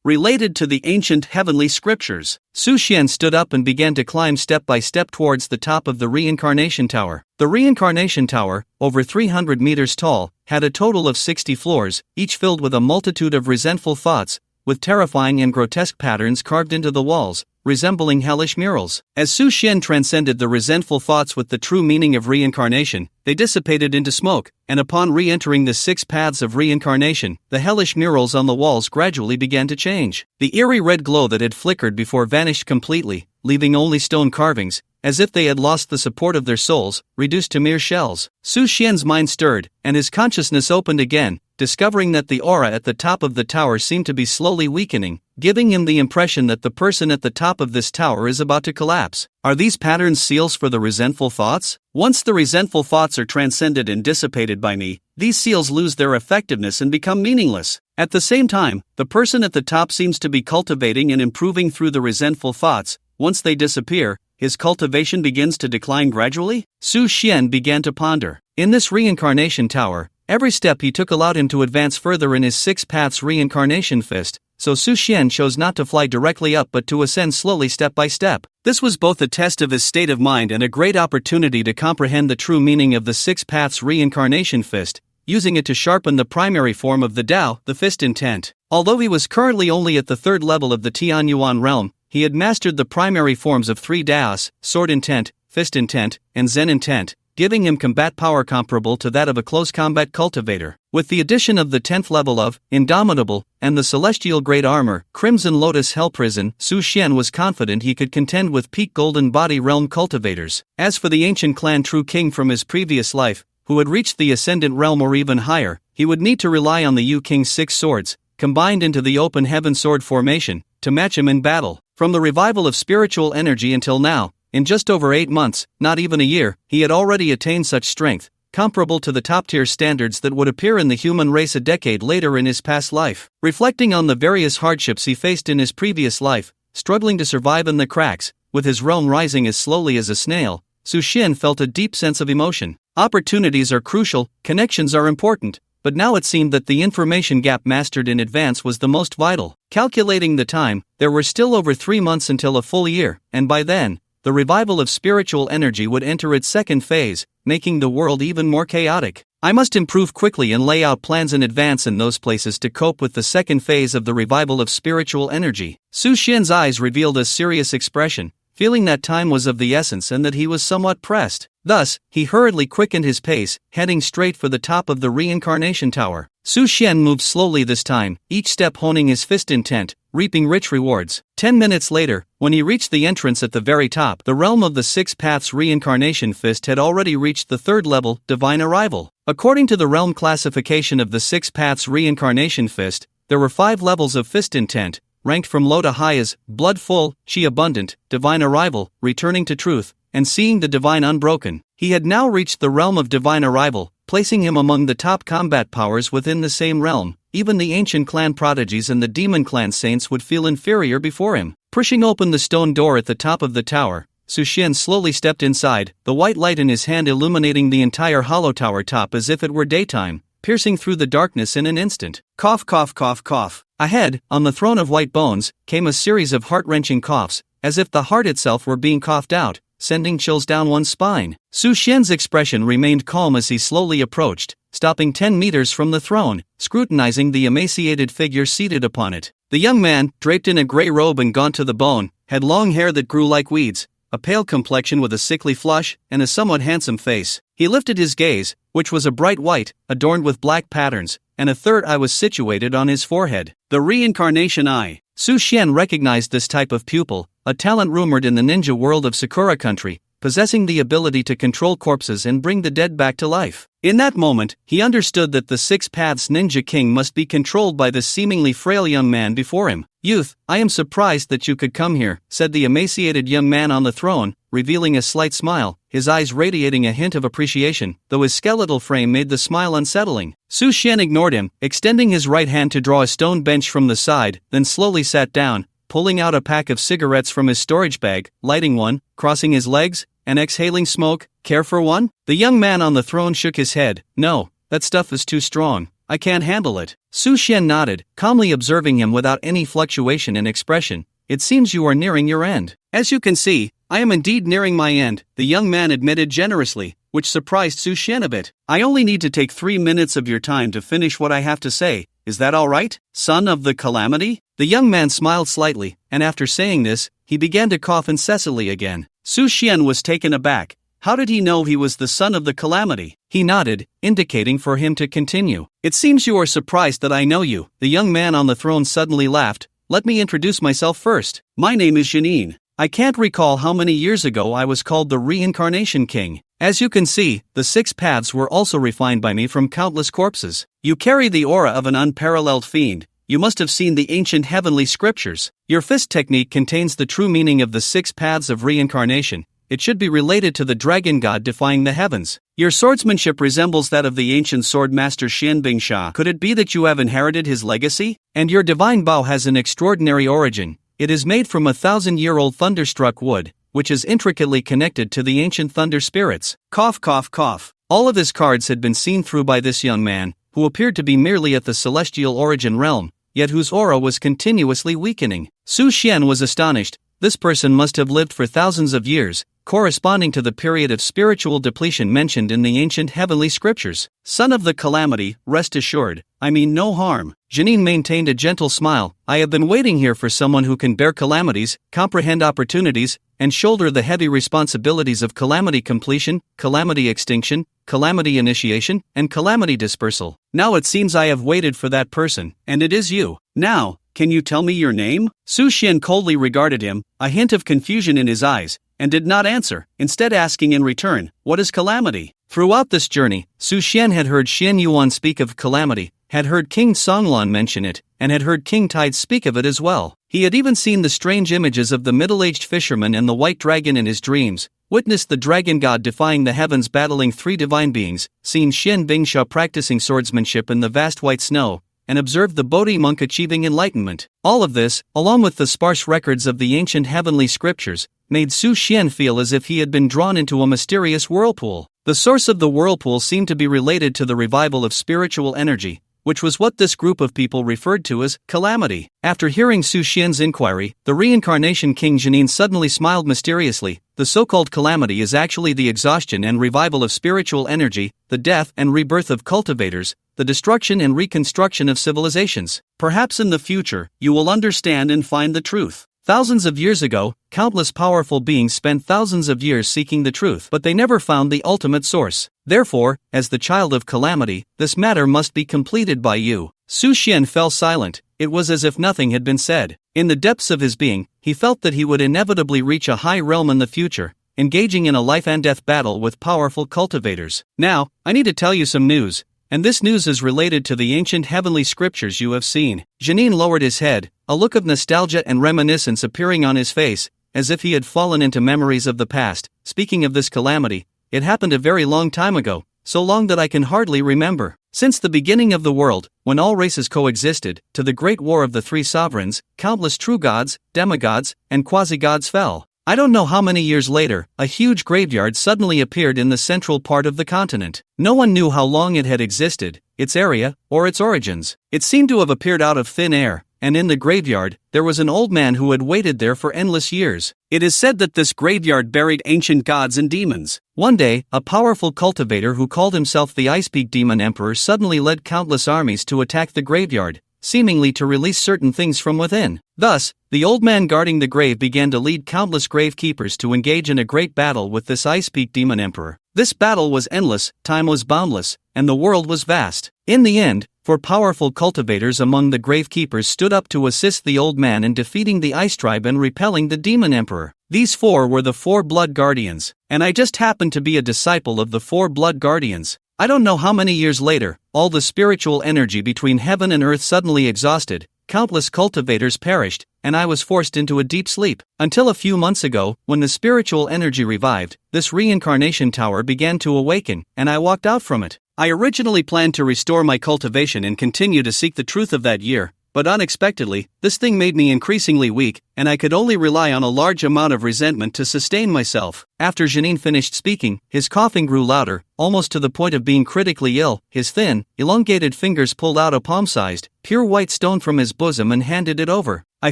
related to the ancient heavenly scriptures. Su Xian stood up and began to climb step by step towards the top of the reincarnation tower. The reincarnation tower, over 300 meters tall, had a total of 60 floors, each filled with a multitude of resentful thoughts, with terrifying and grotesque patterns carved into the walls, resembling hellish murals. As Su Xian transcended the resentful thoughts with the true meaning of reincarnation, they dissipated into smoke, and upon re-entering the six paths of reincarnation, the hellish murals on the walls gradually began to change. The eerie red glow that had flickered before vanished completely, leaving only stone carvings, as if they had lost the support of their souls, reduced to mere shells. Su Xian's mind stirred, and his consciousness opened again, discovering that the aura at the top of the tower seemed to be slowly weakening, giving him the impression that the person at the top of this tower is about to collapse. Are these patterns seals for the resentful thoughts? Once the resentful thoughts are transcended and dissipated by me, these seals lose their effectiveness and become meaningless. At the same time, the person at the top seems to be cultivating and improving through the resentful thoughts. Once they disappear, his cultivation begins to decline gradually? Su Xian began to ponder. In this reincarnation tower, every step he took allowed him to advance further in his six paths reincarnation fist, so Su Xian chose not to fly directly up but to ascend slowly step by step. This was both a test of his state of mind and a great opportunity to comprehend the true meaning of the six paths reincarnation fist, using it to sharpen the primary form of the Tao, the fist intent. Although he was currently only at the third level of the Tianyuan realm, he had mastered the primary forms of three Taos, sword intent, fist intent, and Zen intent, giving him combat power comparable to that of a close combat cultivator. With the addition of the 10th level of Indomitable and the Celestial Great Armor, Crimson Lotus Hell Prison, Su Xian was confident he could contend with peak Golden Body Realm cultivators. As for the ancient clan True King from his previous life, who had reached the Ascendant Realm or even higher, he would need to rely on the Yu King's 6 swords, combined into the Open Heaven Sword formation, to match him in battle. From the revival of spiritual energy until now, in just over 8 months, not even a year, he had already attained such strength, comparable to the top-tier standards that would appear in the human race a decade later in his past life. Reflecting on the various hardships he faced in his previous life, struggling to survive in the cracks, with his realm rising as slowly as a snail, Su Xian felt a deep sense of emotion. Opportunities are crucial, connections are important, but now it seemed that the information gap mastered in advance was the most vital. Calculating the time, there were still over 3 months until a full year, and by then, the revival of spiritual energy would enter its second phase, making the world even more chaotic. I must improve quickly and lay out plans in advance in those places to cope with the second phase of the revival of spiritual energy. Su Xian's eyes revealed a serious expression, feeling that time was of the essence and that he was somewhat pressed. Thus, he hurriedly quickened his pace, heading straight for the top of the reincarnation tower. Su Xian moved slowly this time, each step honing his fist intent, reaping rich rewards. 10 minutes later, when he reached the entrance at the very top, the realm of the Six Paths reincarnation fist had already reached the third level, divine arrival. According to the realm classification of the Six Paths reincarnation fist, there were 5 levels of fist intent, ranked from low to high as blood full, chi abundant, divine arrival, returning to truth, and seeing the divine unbroken. He had now reached the realm of divine arrival, placing him among the top combat powers within the same realm. Even the ancient clan prodigies and the demon clan saints would feel inferior before him. Pushing open the stone door at the top of the tower, Su Xian slowly stepped inside, the white light in his hand illuminating the entire hollow tower top as if it were daytime, piercing through the darkness in an instant. Cough, cough, cough, cough. Ahead, on the throne of white bones, came a series of heart-wrenching coughs, as if the heart itself were being coughed out, sending chills down one's spine. Su Xian's expression remained calm as he slowly approached, stopping 10 meters from the throne, scrutinizing the emaciated figure seated upon it. The young man, draped in a gray robe and gaunt to the bone, had long hair that grew like weeds, a pale complexion with a sickly flush, and a somewhat handsome face. He lifted his gaze, which was a bright white, adorned with black patterns, and a third eye was situated on his forehead. The reincarnation eye. Su Xian recognized this type of pupil, a talent rumored in the ninja world of Sakura country, possessing the ability to control corpses and bring the dead back to life. In that moment, he understood that the Six Paths Ninja King must be controlled by this seemingly frail young man before him. "Youth, I am surprised that you could come here," said the emaciated young man on the throne, revealing a slight smile, his eyes radiating a hint of appreciation, though his skeletal frame made the smile unsettling. Su Xian ignored him, extending his right hand to draw a stone bench from the side, then slowly sat down, pulling out a pack of cigarettes from his storage bag, lighting one, crossing his legs, and exhaling smoke. "Care for one?" The young man on the throne shook his head. "No, that stuff is too strong. I can't handle it." Su Xian nodded, calmly observing him without any fluctuation in expression. "It seems you are nearing your end." "As you can see, I am indeed nearing my end," the young man admitted generously, which surprised Su Xian a bit. "I only need to take 3 minutes of your time to finish what I have to say. Is that all right, son of the calamity?" The young man smiled slightly, and after saying this, he began to cough incessantly again. Su Xian was taken aback. How did he know he was the son of the calamity? He nodded, indicating for him to continue. "It seems you are surprised that I know you." The young man on the throne suddenly laughed. "Let me introduce myself first. My name is Janine. I can't recall how many years ago I was called the Reincarnation King. As you can see, the 6 paths were also refined by me from countless corpses. You carry the aura of an unparalleled fiend. You must have seen the ancient heavenly scriptures. Your fist technique contains the true meaning of the 6 paths of reincarnation. It should be related to the dragon god defying the heavens. Your swordsmanship resembles that of the ancient sword master Xian Bingsha. Could it be that you have inherited his legacy? And your divine bow has an extraordinary origin. It is made from 1,000-year-old thunderstruck wood, which is intricately connected to the ancient thunder spirits." Cough, cough, cough. All of his cards had been seen through by this young man, who appeared to be merely at the celestial origin realm, yet whose aura was continuously weakening. Su Xian was astonished. This person must have lived for thousands of years, corresponding to the period of spiritual depletion mentioned in the ancient heavenly scriptures. "Son of the calamity, rest assured, I mean no harm." Janine maintained a gentle smile. "I have been waiting here for someone who can bear calamities, comprehend opportunities, and shoulder the heavy responsibilities of calamity completion, calamity extinction, calamity initiation, and calamity dispersal. Now it seems I have waited for that person, and it is you. Now, can you tell me your name?" Su Xian coldly regarded him, a hint of confusion in his eyes, and did not answer, instead asking in return, "What is calamity?" Throughout this journey, Su Xian had heard Xian Yuan speak of calamity, had heard King Songlan mention it, and had heard King Tide speak of it as well. He had even seen the strange images of the middle-aged fisherman and the white dragon in his dreams, witnessed the dragon god defying the heavens battling 3 divine beings, seen Xian Bingsha practicing swordsmanship in the vast white snow, and observed the Bodhi monk achieving enlightenment. All of this, along with the sparse records of the ancient heavenly scriptures, made Su Xian feel as if he had been drawn into a mysterious whirlpool. The source of the whirlpool seemed to be related to the revival of spiritual energy, which was what this group of people referred to as calamity. After hearing Su Xian's inquiry, the reincarnation king Jinin suddenly smiled mysteriously. The so-called calamity is actually the exhaustion and revival of spiritual energy, the death and rebirth of cultivators, the destruction and reconstruction of civilizations. Perhaps in the future, you will understand and find the truth. Thousands of years ago, countless powerful beings spent thousands of years seeking the truth, but they never found the ultimate source. Therefore, as the child of calamity, this matter must be completed by you. Su Xian fell silent. It was as if nothing had been said. In the depths of his being, he felt that he would inevitably reach a high realm in the future, engaging in a life and death battle with powerful cultivators. Now, I need to tell you some news, and this news is related to the ancient heavenly scriptures you have seen. Jinin lowered his head, a look of nostalgia and reminiscence appearing on his face, as if he had fallen into memories of the past. Speaking of this calamity, it happened a very long time ago, so long that I can hardly remember. Since the beginning of the world, when all races coexisted, to the great war of the three sovereigns, countless true gods, demigods, and quasi-gods fell. I don't know how many years later, a huge graveyard suddenly appeared in the central part of the continent. No one knew how long it had existed, its area, or its origins. It seemed to have appeared out of thin air, and in the graveyard, there was an old man who had waited there for endless years. It is said that this graveyard buried ancient gods and demons. One day, a powerful cultivator who called himself the Ice Peak Demon Emperor suddenly led countless armies to attack the graveyard, seemingly to release certain things from within. Thus, the old man guarding the grave began to lead countless gravekeepers to engage in a great battle with this Ice Peak Demon Emperor. This battle was endless, time was boundless, and the world was vast. In the end, four powerful cultivators among the gravekeepers stood up to assist the old man in defeating the Ice Tribe and repelling the Demon Emperor. These four were the four Blood Guardians, and I just happened to be a disciple of the four Blood Guardians. I don't know how many years later, all the spiritual energy between heaven and earth suddenly exhausted, countless cultivators perished, and I was forced into a deep sleep. Until a few months ago, when the spiritual energy revived, this reincarnation tower began to awaken, and I walked out from it. I originally planned to restore my cultivation and continue to seek the truth of that year, but unexpectedly, this thing made me increasingly weak, and I could only rely on a large amount of resentment to sustain myself. After Jinin finished speaking, his coughing grew louder, almost to the point of being critically ill. His thin, elongated fingers pulled out a palm-sized, pure white stone from his bosom and handed it over. I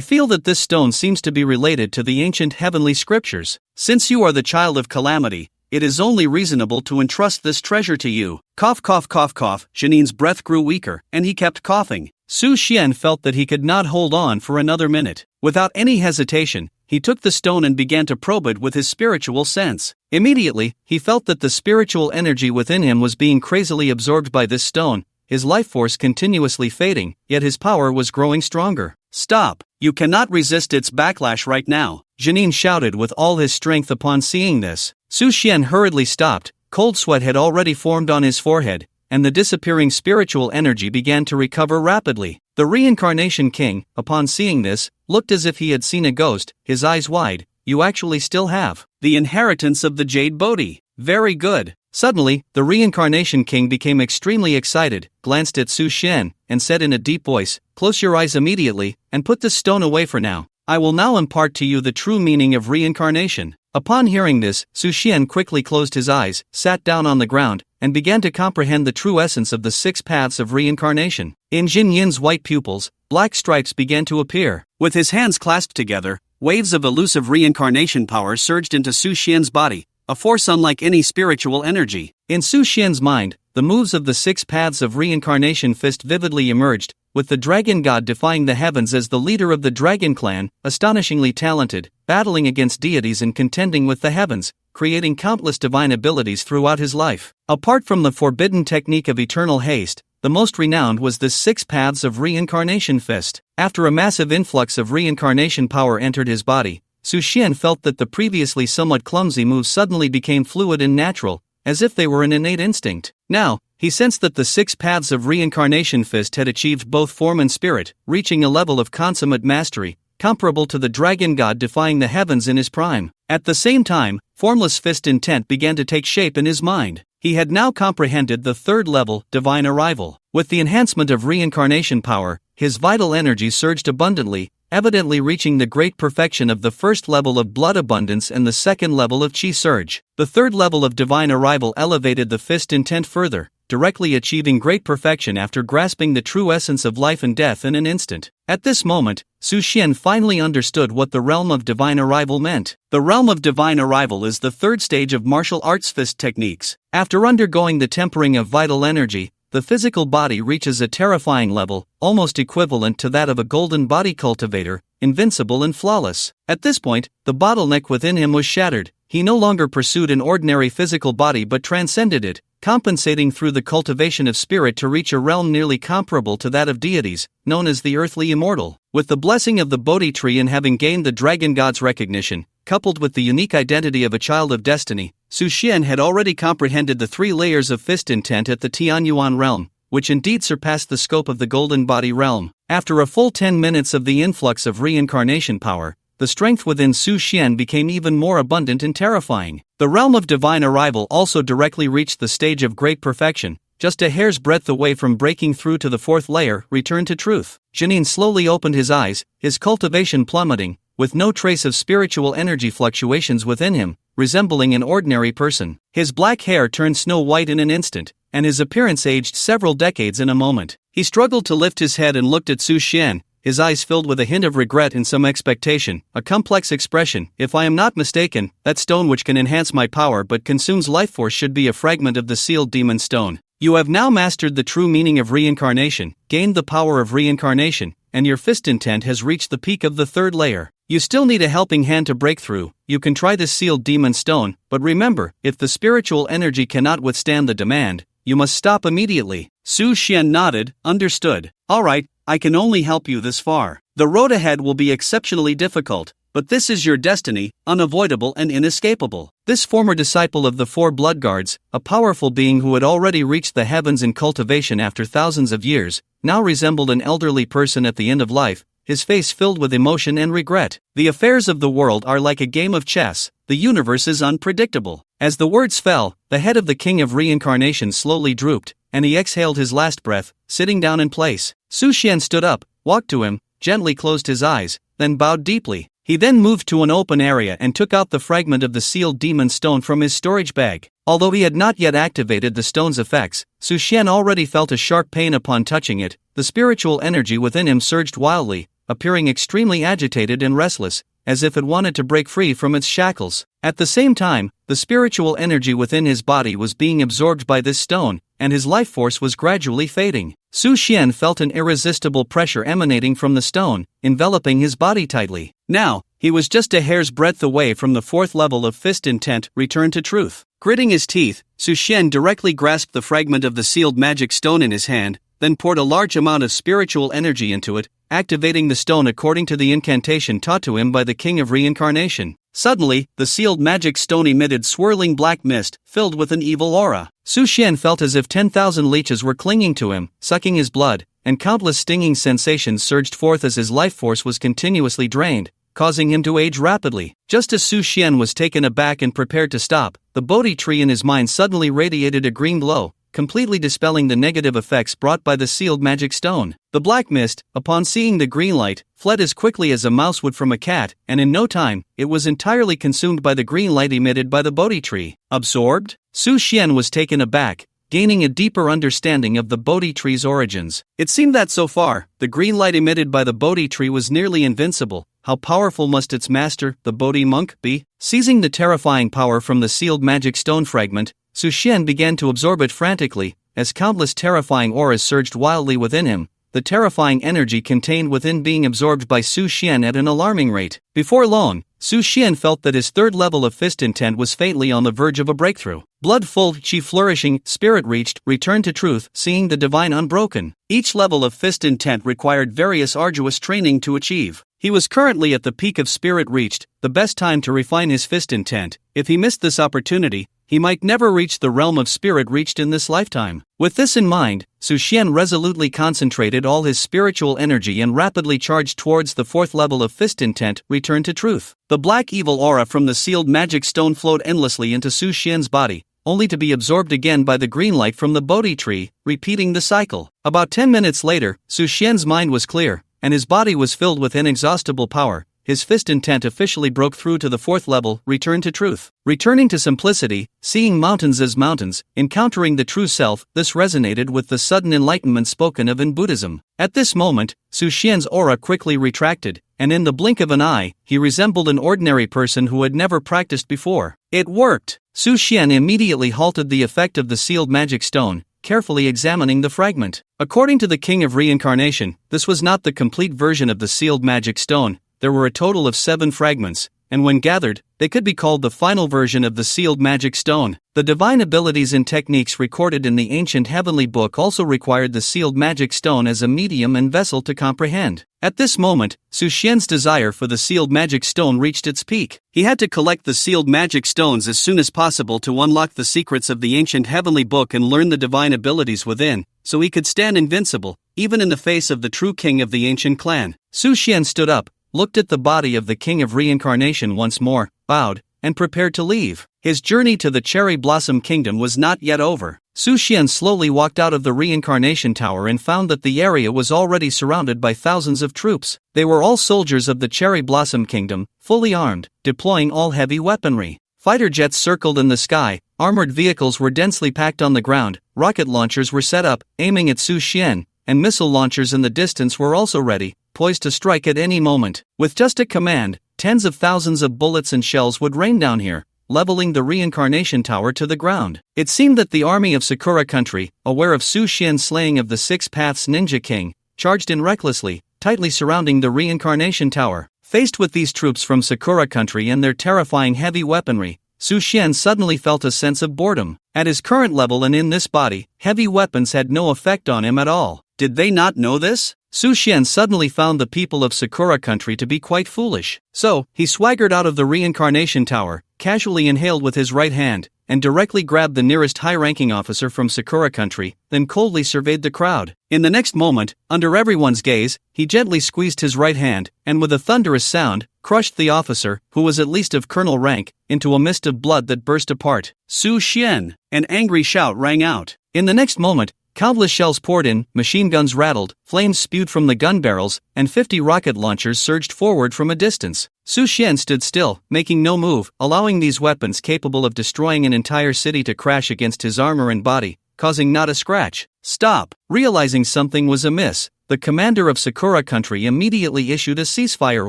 feel that this stone seems to be related to the ancient heavenly scriptures. Since you are the child of calamity, it is only reasonable to entrust this treasure to you. Cough, cough, cough, cough. Jinin's breath grew weaker, and he kept coughing. Su Xian felt that he could not hold on for another minute. Without any hesitation, he took the stone and began to probe it with his spiritual sense. Immediately, he felt that the spiritual energy within him was being crazily absorbed by this stone, his life force continuously fading, yet his power was growing stronger. Stop! You cannot resist its backlash right now, Jinin shouted with all his strength upon seeing this. Su Xian hurriedly stopped. Cold sweat had already formed on his forehead, and the disappearing spiritual energy began to recover rapidly. The reincarnation king, upon seeing this, looked as if he had seen a ghost, his eyes wide. You actually still have the inheritance of the Jade Bodhi. Very good. Suddenly, the reincarnation king became extremely excited, glanced at Su Xian, and said in a deep voice, "Close your eyes immediately, and put this stone away for now. I will now impart to you the true meaning of reincarnation." Upon hearing this, Su Xian quickly closed his eyes, sat down on the ground, and began to comprehend the true essence of the 6 paths of reincarnation. In Jin Yin's white pupils, black stripes began to appear. With his hands clasped together, waves of elusive reincarnation power surged into Su Xian's body, a force unlike any spiritual energy. In Su Xian's mind, the moves of the 6 paths of reincarnation fist vividly emerged, with the dragon god defying the heavens as the leader of the dragon clan, astonishingly talented, battling against deities and contending with the heavens, creating countless divine abilities throughout his life. Apart from the forbidden technique of eternal haste, the most renowned was the 6 paths of reincarnation fist. After a massive influx of reincarnation power entered his body, Su Xian felt that the previously somewhat clumsy moves suddenly became fluid and natural, as if they were an innate instinct. Now, he sensed that the 6 paths of reincarnation fist had achieved both form and spirit, reaching a level of consummate mastery, comparable to the dragon god defying the heavens in his prime. At the same time, formless fist intent began to take shape in his mind. He had now comprehended the 3rd level, divine arrival. With the enhancement of reincarnation power, his vital energy surged abundantly, evidently reaching the great perfection of the 1st level of blood abundance and the 2nd level of chi surge. The 3rd level of divine arrival elevated the fist intent further, directly achieving great perfection after grasping the true essence of life and death in an instant. At this moment, Su Xian finally understood what the realm of divine arrival meant. The realm of divine arrival is the third stage of martial arts fist techniques. After undergoing the tempering of vital energy, the physical body reaches a terrifying level, almost equivalent to that of a golden body cultivator, invincible and flawless. At this point, the bottleneck within him was shattered. He no longer pursued an ordinary physical body but transcended it, compensating through the cultivation of spirit to reach a realm nearly comparable to that of deities, known as the earthly immortal. With the blessing of the Bodhi tree and having gained the dragon god's recognition, coupled with the unique identity of a child of destiny, Su Xian had already comprehended the 3 layers of fist intent at the Tianyuan realm, which indeed surpassed the scope of the golden body realm. After a full 10 minutes of the influx of reincarnation power, the strength within Su Xian became even more abundant and terrifying. The realm of divine arrival also directly reached the stage of great perfection, just a hair's breadth away from breaking through to the 4th layer, return to truth. Janine slowly opened his eyes, his cultivation plummeting, with no trace of spiritual energy fluctuations within him, resembling an ordinary person. His black hair turned snow white in an instant, and his appearance aged several decades in a moment. He struggled to lift his head and looked at Su Xian, his eyes filled with a hint of regret and some expectation, a complex expression. If I am not mistaken, that stone which can enhance my power but consumes life force should be a fragment of the sealed demon stone. You have now mastered the true meaning of reincarnation, gained the power of reincarnation, and your fist intent has reached the peak of the 3rd layer. You still need a helping hand to break through. You can try this sealed demon stone, but remember, if the spiritual energy cannot withstand the demand, you must stop immediately. Su Xian nodded, understood. Alright, I can only help you this far. The road ahead will be exceptionally difficult, but this is your destiny, unavoidable and inescapable. This former disciple of the 4 blood guards, a powerful being who had already reached the heavens in cultivation after thousands of years, now resembled an elderly person at the end of life, his face filled with emotion and regret. The affairs of the world are like a game of chess. The universe is unpredictable. As the words fell, the head of the king of reincarnation slowly drooped, and he exhaled his last breath, sitting down in place. Su Xian stood up, walked to him, gently closed his eyes, then bowed deeply. He then moved to an open area and took out the fragment of the sealed demon stone from his storage bag. Although he had not yet activated the stone's effects, Su Xian already felt a sharp pain upon touching it. The spiritual energy within him surged wildly, appearing extremely agitated and restless, as if it wanted to break free from its shackles. At the same time, the spiritual energy within his body was being absorbed by this stone, and his life force was gradually fading. Su Xian felt an irresistible pressure emanating from the stone, enveloping his body tightly. Now, he was just a hair's breadth away from the 4th level of fist intent, return to truth. Gritting his teeth, Su Xian directly grasped the fragment of the sealed magic stone in his hand, then poured a large amount of spiritual energy into it, activating the stone according to the incantation taught to him by the King of Reincarnation. Suddenly, the sealed magic stone emitted swirling black mist, filled with an evil aura. Su Xian felt as if 10,000 leeches were clinging to him, sucking his blood, and countless stinging sensations surged forth as his life force was continuously drained, causing him to age rapidly. Just as Su Xian was taken aback and prepared to stop, the Bodhi tree in his mind suddenly radiated a green glow, completely dispelling the negative effects brought by the sealed magic stone. The black mist, upon seeing the green light, fled as quickly as a mouse would from a cat, and in no time, it was entirely consumed by the green light emitted by the Bodhi tree. Absorbed? Su Xian was taken aback, gaining a deeper understanding of the Bodhi tree's origins. It seemed that so far, the green light emitted by the Bodhi tree was nearly invincible. How powerful must its master, the Bodhi monk, be? Seizing the terrifying power from the sealed magic stone fragment, Su Xian began to absorb it frantically, as countless terrifying auras surged wildly within him, the terrifying energy contained within being absorbed by Su Xian at an alarming rate. Before long, Su Xian felt that his 3rd level of fist intent was faintly on the verge of a breakthrough. Blood-full, chi flourishing, spirit reached, return to truth, seeing the divine unbroken. Each level of fist intent required various arduous training to achieve. He was currently at the peak of spirit reached, the best time to refine his fist intent. If he missed this opportunity, he might never reach the realm of spirit reached in this lifetime. With this in mind, Su Xian resolutely concentrated all his spiritual energy and rapidly charged towards the 4th level of fist intent, return to truth. The black evil aura from the sealed magic stone flowed endlessly into Su Xian's body, only to be absorbed again by the green light from the Bodhi tree, repeating the cycle. About 10 minutes later, Su Xian's mind was clear, and his body was filled with inexhaustible power. his fist intent officially broke through to the fourth level, return to truth. Returning to simplicity, seeing mountains as mountains, encountering the true self, this resonated with the sudden enlightenment spoken of in Buddhism. At this moment, Su Xian's aura quickly retracted, and in the blink of an eye, he resembled an ordinary person who had never practiced before. It worked! Su Xian immediately halted the effect of the sealed magic stone, carefully examining the fragment. According to the King of Reincarnation, this was not the complete version of the sealed magic stone. There were a total of 7 fragments, and when gathered, they could be called the final version of the sealed magic stone. The divine abilities and techniques recorded in the ancient heavenly book also required the sealed magic stone as a medium and vessel to comprehend. At this moment, Su Xian's desire for the sealed magic stone reached its peak. He had to collect the sealed magic stones as soon as possible to unlock the secrets of the ancient heavenly book and learn the divine abilities within, so he could stand invincible, even in the face of the true king of the ancient clan. Su Xian stood up, looked at the body of the King of Reincarnation once more, bowed, and prepared to leave. His journey to the Cherry Blossom Kingdom was not yet over. Su Xian slowly walked out of the Reincarnation Tower and found that the area was already surrounded by thousands of troops. They were all soldiers of the Cherry Blossom Kingdom, fully armed, deploying all heavy weaponry. Fighter jets circled in the sky, armored vehicles were densely packed on the ground, rocket launchers were set up, aiming at Su Xian, and missile launchers in the distance were also ready, poised to strike at any moment. With just a command, tens of thousands of bullets and shells would rain down here, leveling the Reincarnation Tower to the ground. It seemed that the army of Sakura Country, aware of Su Xian's slaying of the Six Paths Ninja King, charged in recklessly, tightly surrounding the Reincarnation Tower. Faced with these troops from Sakura Country and their terrifying heavy weaponry, Su Xian suddenly felt a sense of boredom. At his current level and in this body, heavy weapons had no effect on him at all. Did they not know this? Su Xian suddenly found the people of Sakura Country to be quite foolish. So, he swaggered out of the Reincarnation Tower, casually inhaled with his right hand, and directly grabbed the nearest high-ranking officer from Sakura Country, then coldly surveyed the crowd. In the next moment, under everyone's gaze, he gently squeezed his right hand, and with a thunderous sound, crushed the officer, who was at least of colonel rank, into a mist of blood that burst apart. Su Xian! An angry shout rang out. In the next moment, countless shells poured in, machine guns rattled, flames spewed from the gun barrels, and 50 rocket launchers surged forward from a distance. Su Xian stood still, making no move, allowing these weapons capable of destroying an entire city to crash against his armor and body, causing not a scratch. Stop! Realizing something was amiss, the commander of Sakura Country immediately issued a ceasefire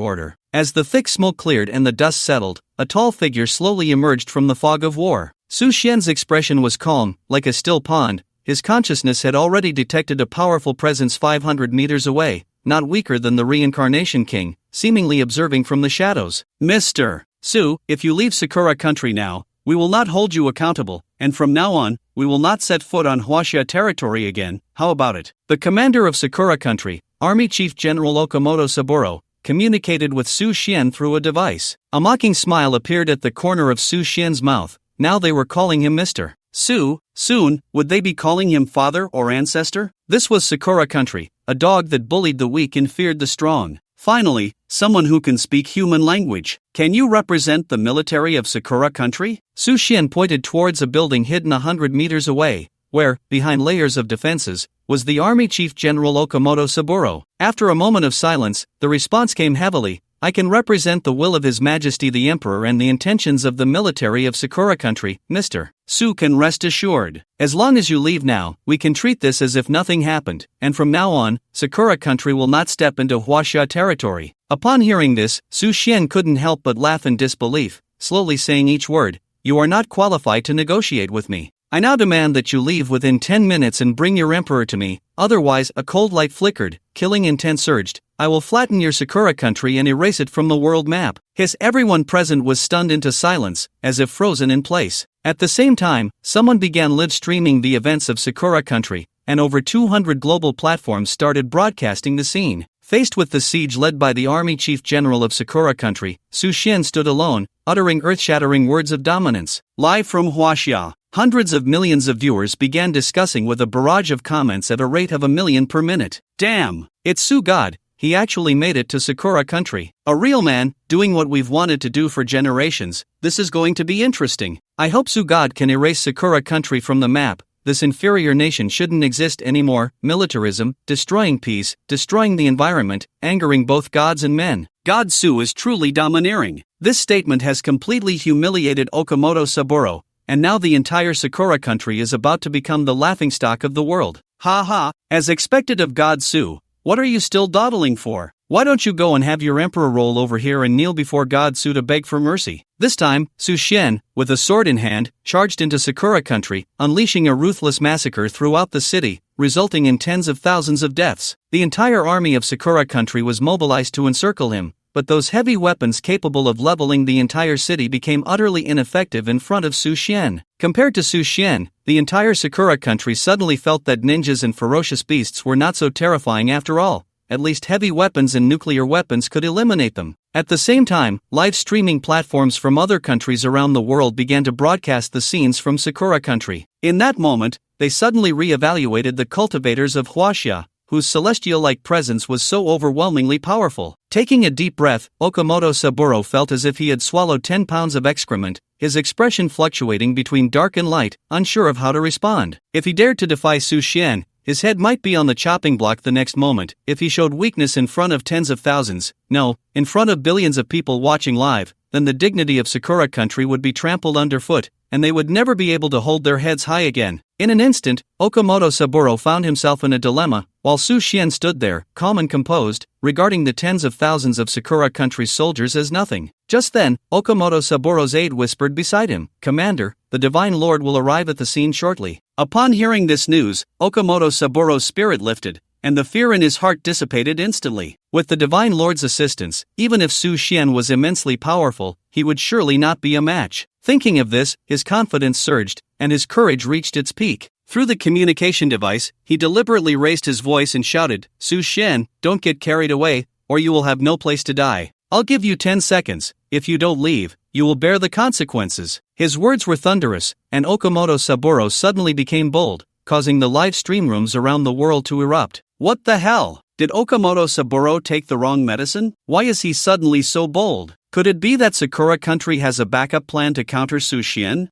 order. As the thick smoke cleared and the dust settled, a tall figure slowly emerged from the fog of war. Su Xian's expression was calm, like a still pond. His consciousness had already detected a powerful presence 500 meters away, not weaker than the Reincarnation King, seemingly observing from the shadows. Mr. Su, if you leave Sakura Country now, we will not hold you accountable, and from now on, we will not set foot on Huaxia territory again. How about it? The commander of Sakura Country, Army Chief General Okamoto Saburo, communicated with Su Xian through a device. A mocking smile appeared at the corner of Su Xian's mouth. Now they were calling him Mr. Su. Soon, would they be calling him father or ancestor? This was Sakura Country, a dog that bullied the weak and feared the strong. Finally, someone who can speak human language. Can you represent the military of Sakura Country? Su Xian pointed towards a building hidden 100 meters away, where, behind layers of defenses, was the Army Chief General Okamoto Saburo. After a moment of silence, the response came heavily. I can represent the will of His Majesty the Emperor and the intentions of the military of Sakura Country, Mr. Su can rest assured. As long as you leave now, we can treat this as if nothing happened, and from now on, Sakura Country will not step into Huaxia territory. Upon hearing this, Su Xian couldn't help but laugh in disbelief, slowly saying each word. You are not qualified to negotiate with me. I now demand that you leave within 10 minutes and bring your emperor to me, otherwise a cold light flickered, killing intent surged. I will flatten your Sakura Country and erase it from the world map. Everyone present was stunned into silence, as if frozen in place. At the same time, someone began live streaming the events of Sakura Country, and over 200 global platforms started broadcasting the scene. Faced with the siege led by the Army Chief General of Sakura Country, Su Xian stood alone, uttering earth-shattering words of dominance. Live from Huaxia, hundreds of millions of viewers began discussing with a barrage of comments at a rate of 1 million per minute. Damn! It's Su God. He actually made it to Sakura Country. A real man, doing what we've wanted to do for generations. This is going to be interesting. I hope Su God can erase Sakura Country from the map. This inferior nation shouldn't exist anymore. Militarism, destroying peace, destroying the environment, angering both gods and men. God Su is truly domineering. This statement has completely humiliated Okamoto Saburo, and now the entire Sakura country is about to become the laughingstock of the world. Ha ha, as expected of God Su, what are you still dawdling for? Why don't you go and have your emperor roll over here and kneel before God Su to beg for mercy? This time, Su Xian, with a sword in hand, charged into Sakura country, unleashing a ruthless massacre throughout the city, resulting in tens of thousands of deaths. The entire army of Sakura country was mobilized to encircle him, but those heavy weapons capable of leveling the entire city became utterly ineffective in front of Su Xian. Compared to Su Xian, the entire Sakura country suddenly felt that ninjas and ferocious beasts were not so terrifying after all. At least heavy weapons and nuclear weapons could eliminate them. At the same time, live streaming platforms from other countries around the world began to broadcast the scenes from Sakura country. In that moment, they suddenly re-evaluated the cultivators of Huaxia, whose celestial-like presence was so overwhelmingly powerful. Taking a deep breath, Okamoto Saburo felt as if he had swallowed 10 pounds of excrement, his expression fluctuating between dark and light, unsure of how to respond. If he dared to defy Su Xian, his head might be on the chopping block the next moment. If he showed weakness in front of tens of thousands, no, in front of billions of people watching live, then the dignity of Sakura country would be trampled underfoot, and they would never be able to hold their heads high again. In an instant, Okamoto Saburo found himself in a dilemma, while Su Xian stood there, calm and composed, regarding the tens of thousands of Sakura country's soldiers as nothing. Just then, Okamoto Saburo's aide whispered beside him, "Commander, the Divine Lord will arrive at the scene shortly." Upon hearing this news, Okamoto Saburo's spirit lifted, and the fear in his heart dissipated instantly. With the Divine Lord's assistance, even if Su Xian was immensely powerful, he would surely not be a match. Thinking of this, his confidence surged, and his courage reached its peak. Through the communication device, he deliberately raised his voice and shouted, "Su Xian, don't get carried away, or you will have no place to die. I'll give you 10 seconds, if you don't leave, you will bear the consequences." His words were thunderous, and Okamoto Saburo suddenly became bold, causing the live stream rooms around the world to erupt. What the hell? Did Okamoto Saburo take the wrong medicine? Why is he suddenly so bold? Could it be that Sakura country has a backup plan to counter Su Xian?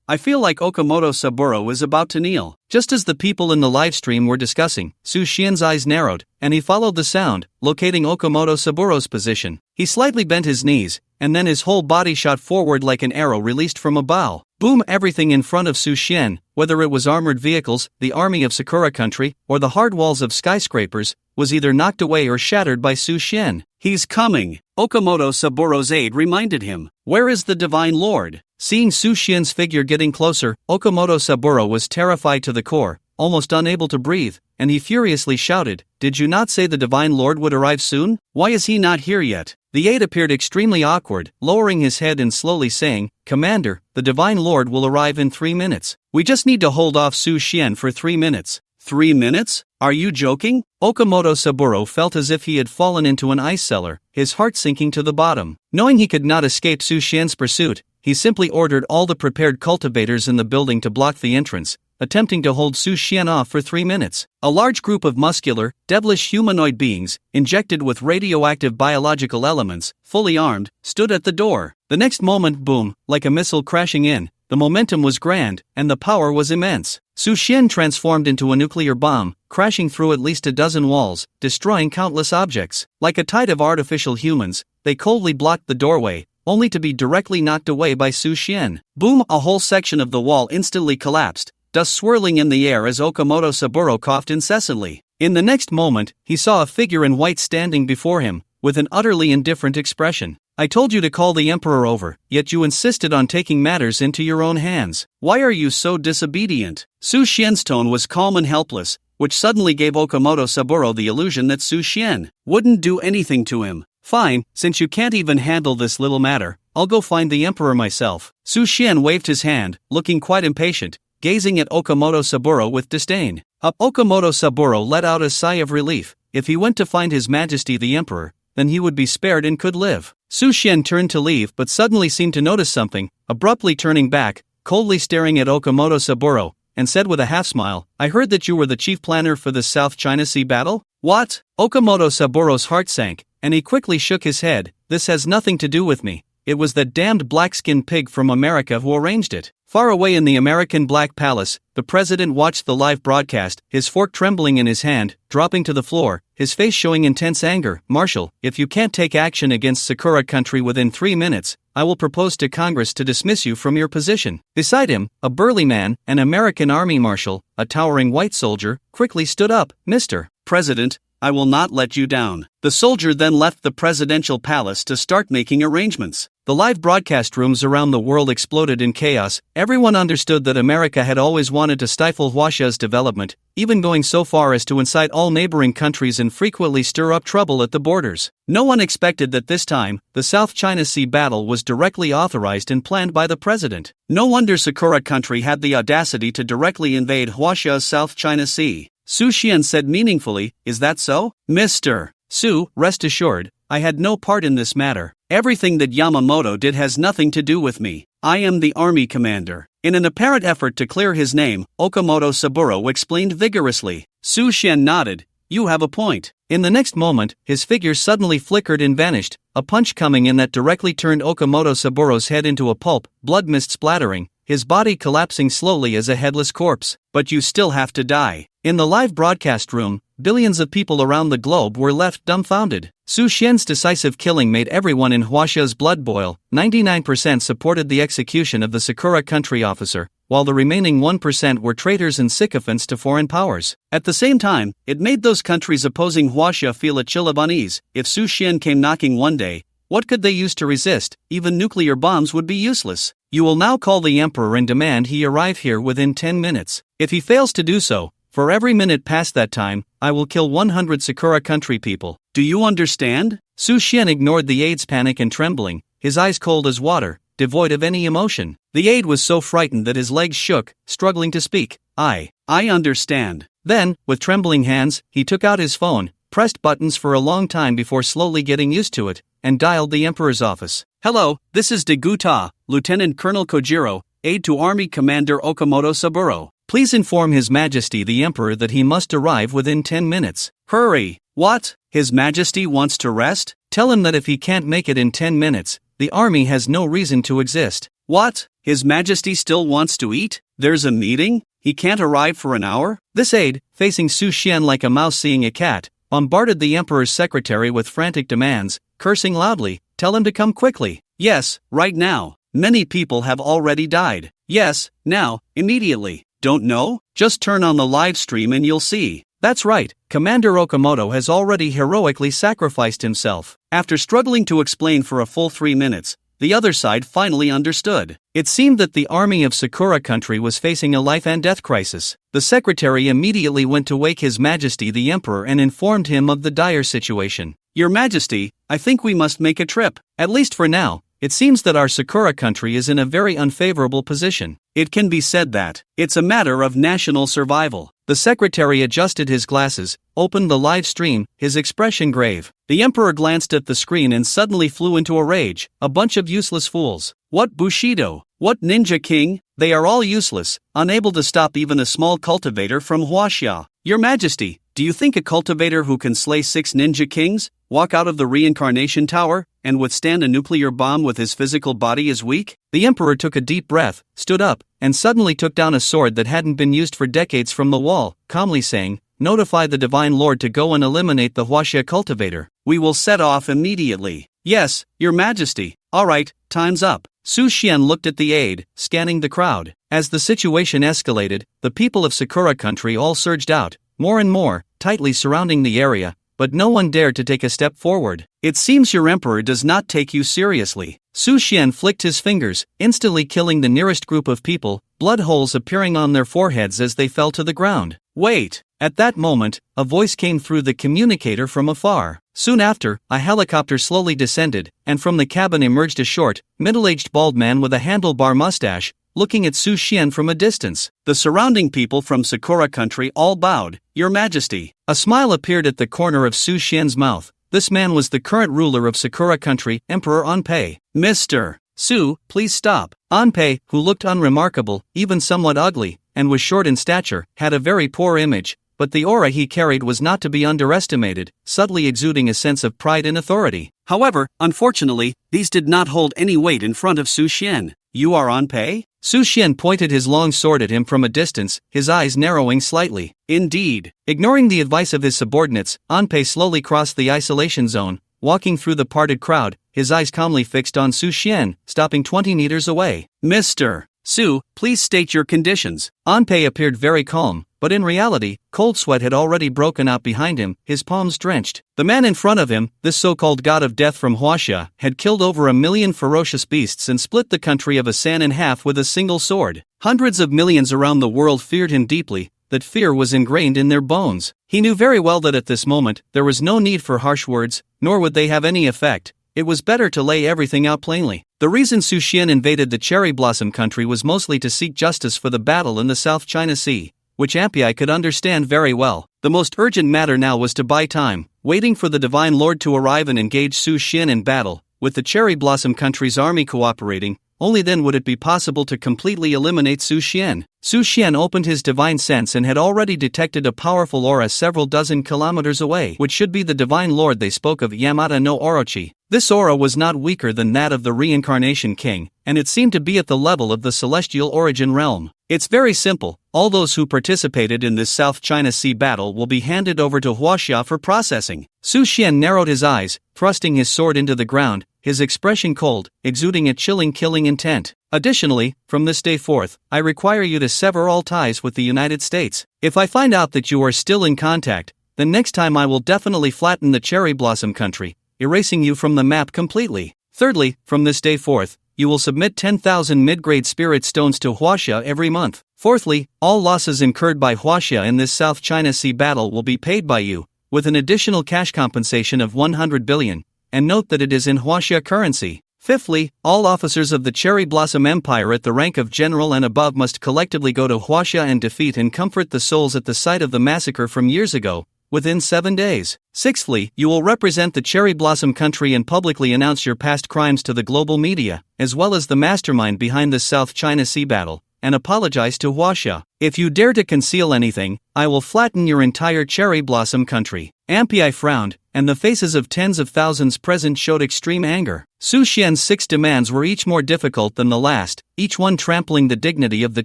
I feel like Okamoto Saburo is about to kneel. Just as the people in the livestream were discussing, Su Xian's eyes narrowed, and he followed the sound, locating Okamoto Saburo's position. He slightly bent his knees, and then his whole body shot forward like an arrow released from a bow. Boom! Everything in front of Su Xian, whether it was armored vehicles, the army of Sakura country, or the hard walls of skyscrapers, was either knocked away or shattered by Su Xian. "He's coming," Okamoto Saburo's aide reminded him. "Where is the Divine Lord?" Seeing Su Xian's figure getting closer, Okamoto Saburo was terrified to the core, almost unable to breathe, and he furiously shouted, "Did you not say the Divine Lord would arrive soon? Why is he not here yet?" The aide appeared extremely awkward, lowering his head and slowly saying, "Commander, the Divine Lord will arrive in 3 minutes. We just need to hold off Su Xian for 3 minutes. 3 minutes? Are you joking?" Okamoto Saburo felt as if he had fallen into an ice cellar, his heart sinking to the bottom. Knowing he could not escape Su Xian's pursuit, he simply ordered all the prepared cultivators in the building to block the entrance, attempting to hold Su Xian off for 3 minutes. A large group of muscular, devilish humanoid beings, injected with radioactive biological elements, fully armed, stood at the door. The next moment, boom, like a missile crashing in, the momentum was grand, and the power was immense. Su Xian transformed into a nuclear bomb, crashing through at least a dozen walls, destroying countless objects. Like a tide of artificial humans, they coldly blocked the doorway, only to be directly knocked away by Su Xian. Boom! A whole section of the wall instantly collapsed, dust swirling in the air as Okamoto Saburo coughed incessantly. In the next moment, he saw a figure in white standing before him, with an utterly indifferent expression. "I told you to call the Emperor over, yet you insisted on taking matters into your own hands. Why are you so disobedient?" Su Xian's tone was calm and helpless, which suddenly gave Okamoto Saburo the illusion that Su Xian wouldn't do anything to him. "Fine, since you can't even handle this little matter, I'll go find the Emperor myself." Su Xian waved his hand, looking quite impatient, gazing at Okamoto Saburo with disdain. Okamoto Saburo let out a sigh of relief. If he went to find His Majesty the Emperor, then he would be spared and could live. Su Xian turned to leave but suddenly seemed to notice something, abruptly turning back, coldly staring at Okamoto Saburo, and said with a half-smile, "I heard that you were the chief planner for the South China Sea battle?" "What?" Okamoto Saburo's heart sank, and he quickly shook his head. "This has nothing to do with me. It was that damned black-skinned pig from America who arranged it." Far away in the American Black Palace, the president watched the live broadcast, his fork trembling in his hand, dropping to the floor, his face showing intense anger. Marshal, if you can't take action against Sakura country within 3 minutes, I will propose to Congress to dismiss you from your position. Beside him, a burly man, an American Army marshal, a towering white soldier, quickly stood up. Mr. President, I will not let you down. The soldier then left the presidential palace to start making arrangements. The live broadcast rooms around the world exploded in chaos. Everyone understood that America had always wanted to stifle Huaxia's development, even going so far as to incite all neighboring countries and frequently stir up trouble at the borders. No one expected that this time, the South China Sea battle was directly authorized and planned by the president. No wonder Sakura country had the audacity to directly invade Huaxia's South China Sea. Su Xian said meaningfully, "Is that so?" Mr. Su, rest assured, I had no part in this matter. Everything that Yamamoto did has nothing to do with me. I am the army commander. In an apparent effort to clear his name, Okamoto Saburo explained vigorously. Su Xian nodded. You have a point. In the next moment, his figure suddenly flickered and vanished, a punch coming in that directly turned Okamoto Saburo's head into a pulp, blood mist splattering, his body collapsing slowly as a headless corpse. But you still have to die. In the live broadcast room, billions of people around the globe were left dumbfounded. Su Xian's decisive killing made everyone in Huaxia's blood boil. 99% supported the execution of the Sakura country officer, while the remaining 1% were traitors and sycophants to foreign powers. At the same time, it made those countries opposing Huaxia feel a chill of unease. If Su Xian came knocking one day, what could they use to resist? Even nuclear bombs would be useless. You will now call the emperor and demand he arrive here within 10 minutes. If he fails to do so, for every minute past that time, I will kill 100 Sakura country people. Do you understand? Su Xian ignored the aide's panic and trembling, his eyes cold as water, devoid of any emotion. The aide was so frightened that his legs shook, struggling to speak. I understand. Then, with trembling hands, he took out his phone, pressed buttons for a long time before slowly getting used to it, and dialed the emperor's office. Hello, this is Deguta, Lieutenant Colonel Kojiro, aide to Army Commander Okamoto Saburo. Please inform His Majesty the Emperor that he must arrive within 10 minutes. Hurry! What? His Majesty wants to rest? Tell him that if he can't make it in 10 minutes, the army has no reason to exist. What? His Majesty still wants to eat? There's a meeting? He can't arrive for an hour? This aide, facing Su Xian like a mouse seeing a cat, bombarded the Emperor's secretary with frantic demands, cursing loudly. Tell him to come quickly. Yes, right now. Many people have already died. Yes, now, immediately. Don't know? Just turn on the live stream and you'll see. That's right, Commander Okamoto has already heroically sacrificed himself. After struggling to explain for a full 3 minutes, the other side finally understood. It seemed that the army of Sakura country was facing a life and death crisis. The secretary immediately went to wake His Majesty the Emperor and informed him of the dire situation. Your Majesty, I think we must make a trip. At least for now. It seems that our Sakura country is in a very unfavorable position. It can be said that it's a matter of national survival. The secretary adjusted his glasses, opened the live stream, his expression grave. The emperor glanced at the screen and suddenly flew into a rage. A bunch of useless fools. What Bushido? What Ninja King? They are all useless, unable to stop even a small cultivator from Huaxia. Your Majesty, do you think a cultivator who can slay 6 ninja kings, walk out of the reincarnation tower, and withstand a nuclear bomb with his physical body is weak? The emperor took a deep breath, stood up, and suddenly took down a sword that hadn't been used for decades from the wall, calmly saying, Notify the Divine Lord to go and eliminate the Huaxia cultivator. We will set off immediately. Yes, Your Majesty. Alright, time's up. Su Xian looked at the aide, scanning the crowd. As the situation escalated, the people of Sakura country all surged out, more and more, tightly surrounding the area, but no one dared to take a step forward. It seems your emperor does not take you seriously. Su Xian flicked his fingers, instantly killing the nearest group of people, blood holes appearing on their foreheads as they fell to the ground. Wait! At that moment, a voice came through the communicator from afar. Soon after, a helicopter slowly descended, and from the cabin emerged a short, middle-aged bald man with a handlebar mustache, looking at Su Xian from a distance. The surrounding people from Sakura country all bowed. Your Majesty. A smile appeared at the corner of Su Xian's mouth. This man was the current ruler of Sakura country, Emperor Anpei. Mr. Su, please stop. Anpei, who looked unremarkable, even somewhat ugly, and was short in stature, had a very poor image, but the aura he carried was not to be underestimated, subtly exuding a sense of pride and authority. However, unfortunately, these did not hold any weight in front of Su Xian. You are Anpei? Su Xian pointed his long sword at him from a distance, his eyes narrowing slightly. Indeed. Ignoring the advice of his subordinates, Anpei slowly crossed the isolation zone, walking through the parted crowd, his eyes calmly fixed on Su Xian, stopping 20 meters away. Mr. Su, please state your conditions. Anpei appeared very calm, but in reality, cold sweat had already broken out behind him, his palms drenched. The man in front of him, this so-called god of death from Huaxia, had killed over 1 million ferocious beasts and split the country of Asan in half with a single sword. Hundreds of millions around the world feared him deeply, that fear was ingrained in their bones. He knew very well that at this moment, there was no need for harsh words, nor would they have any effect. It was better to lay everything out plainly. The reason Su Xian invaded the Cherry Blossom country was mostly to seek justice for the battle in the South China Sea, which Ampi could understand very well. The most urgent matter now was to buy time, waiting for the Divine Lord to arrive and engage Su Xian in battle. With the Cherry Blossom country's army cooperating, only then would it be possible to completely eliminate Su Xian. Su Xian opened his divine sense and had already detected a powerful aura several dozen kilometers away, which should be the Divine Lord they spoke of, Yamata no Orochi. This aura was not weaker than that of the Reincarnation King, and it seemed to be at the level of the Celestial Origin realm. It's very simple. All those who participated in this South China Sea battle will be handed over to Huaxia for processing. Su Xian narrowed his eyes, thrusting his sword into the ground, his expression cold, exuding a chilling killing intent. Additionally, from this day forth, I require you to sever all ties with the United States. If I find out that you are still in contact, then next time I will definitely flatten the Cherry Blossom country, erasing you from the map completely. Thirdly, from this day forth, you will submit 10,000 mid-grade spirit stones to Huaxia every month. Fourthly, all losses incurred by Huaxia in this South China Sea battle will be paid by you, with an additional cash compensation of 100 billion, and note that it is in Huaxia currency. Fifthly, all officers of the Cherry Blossom Empire at the rank of general and above must collectively go to Huaxia and defeat and comfort the souls at the site of the massacre from years ago, within 7 days. Sixthly, you will represent the Cherry Blossom country and publicly announce your past crimes to the global media, as well as the mastermind behind this South China Sea battle, and apologize to Huaxia. If you dare to conceal anything, I will flatten your entire Cherry Blossom country. Ampi frowned, and the faces of tens of thousands present showed extreme anger. Su Xian's 6 demands were each more difficult than the last, each one trampling the dignity of the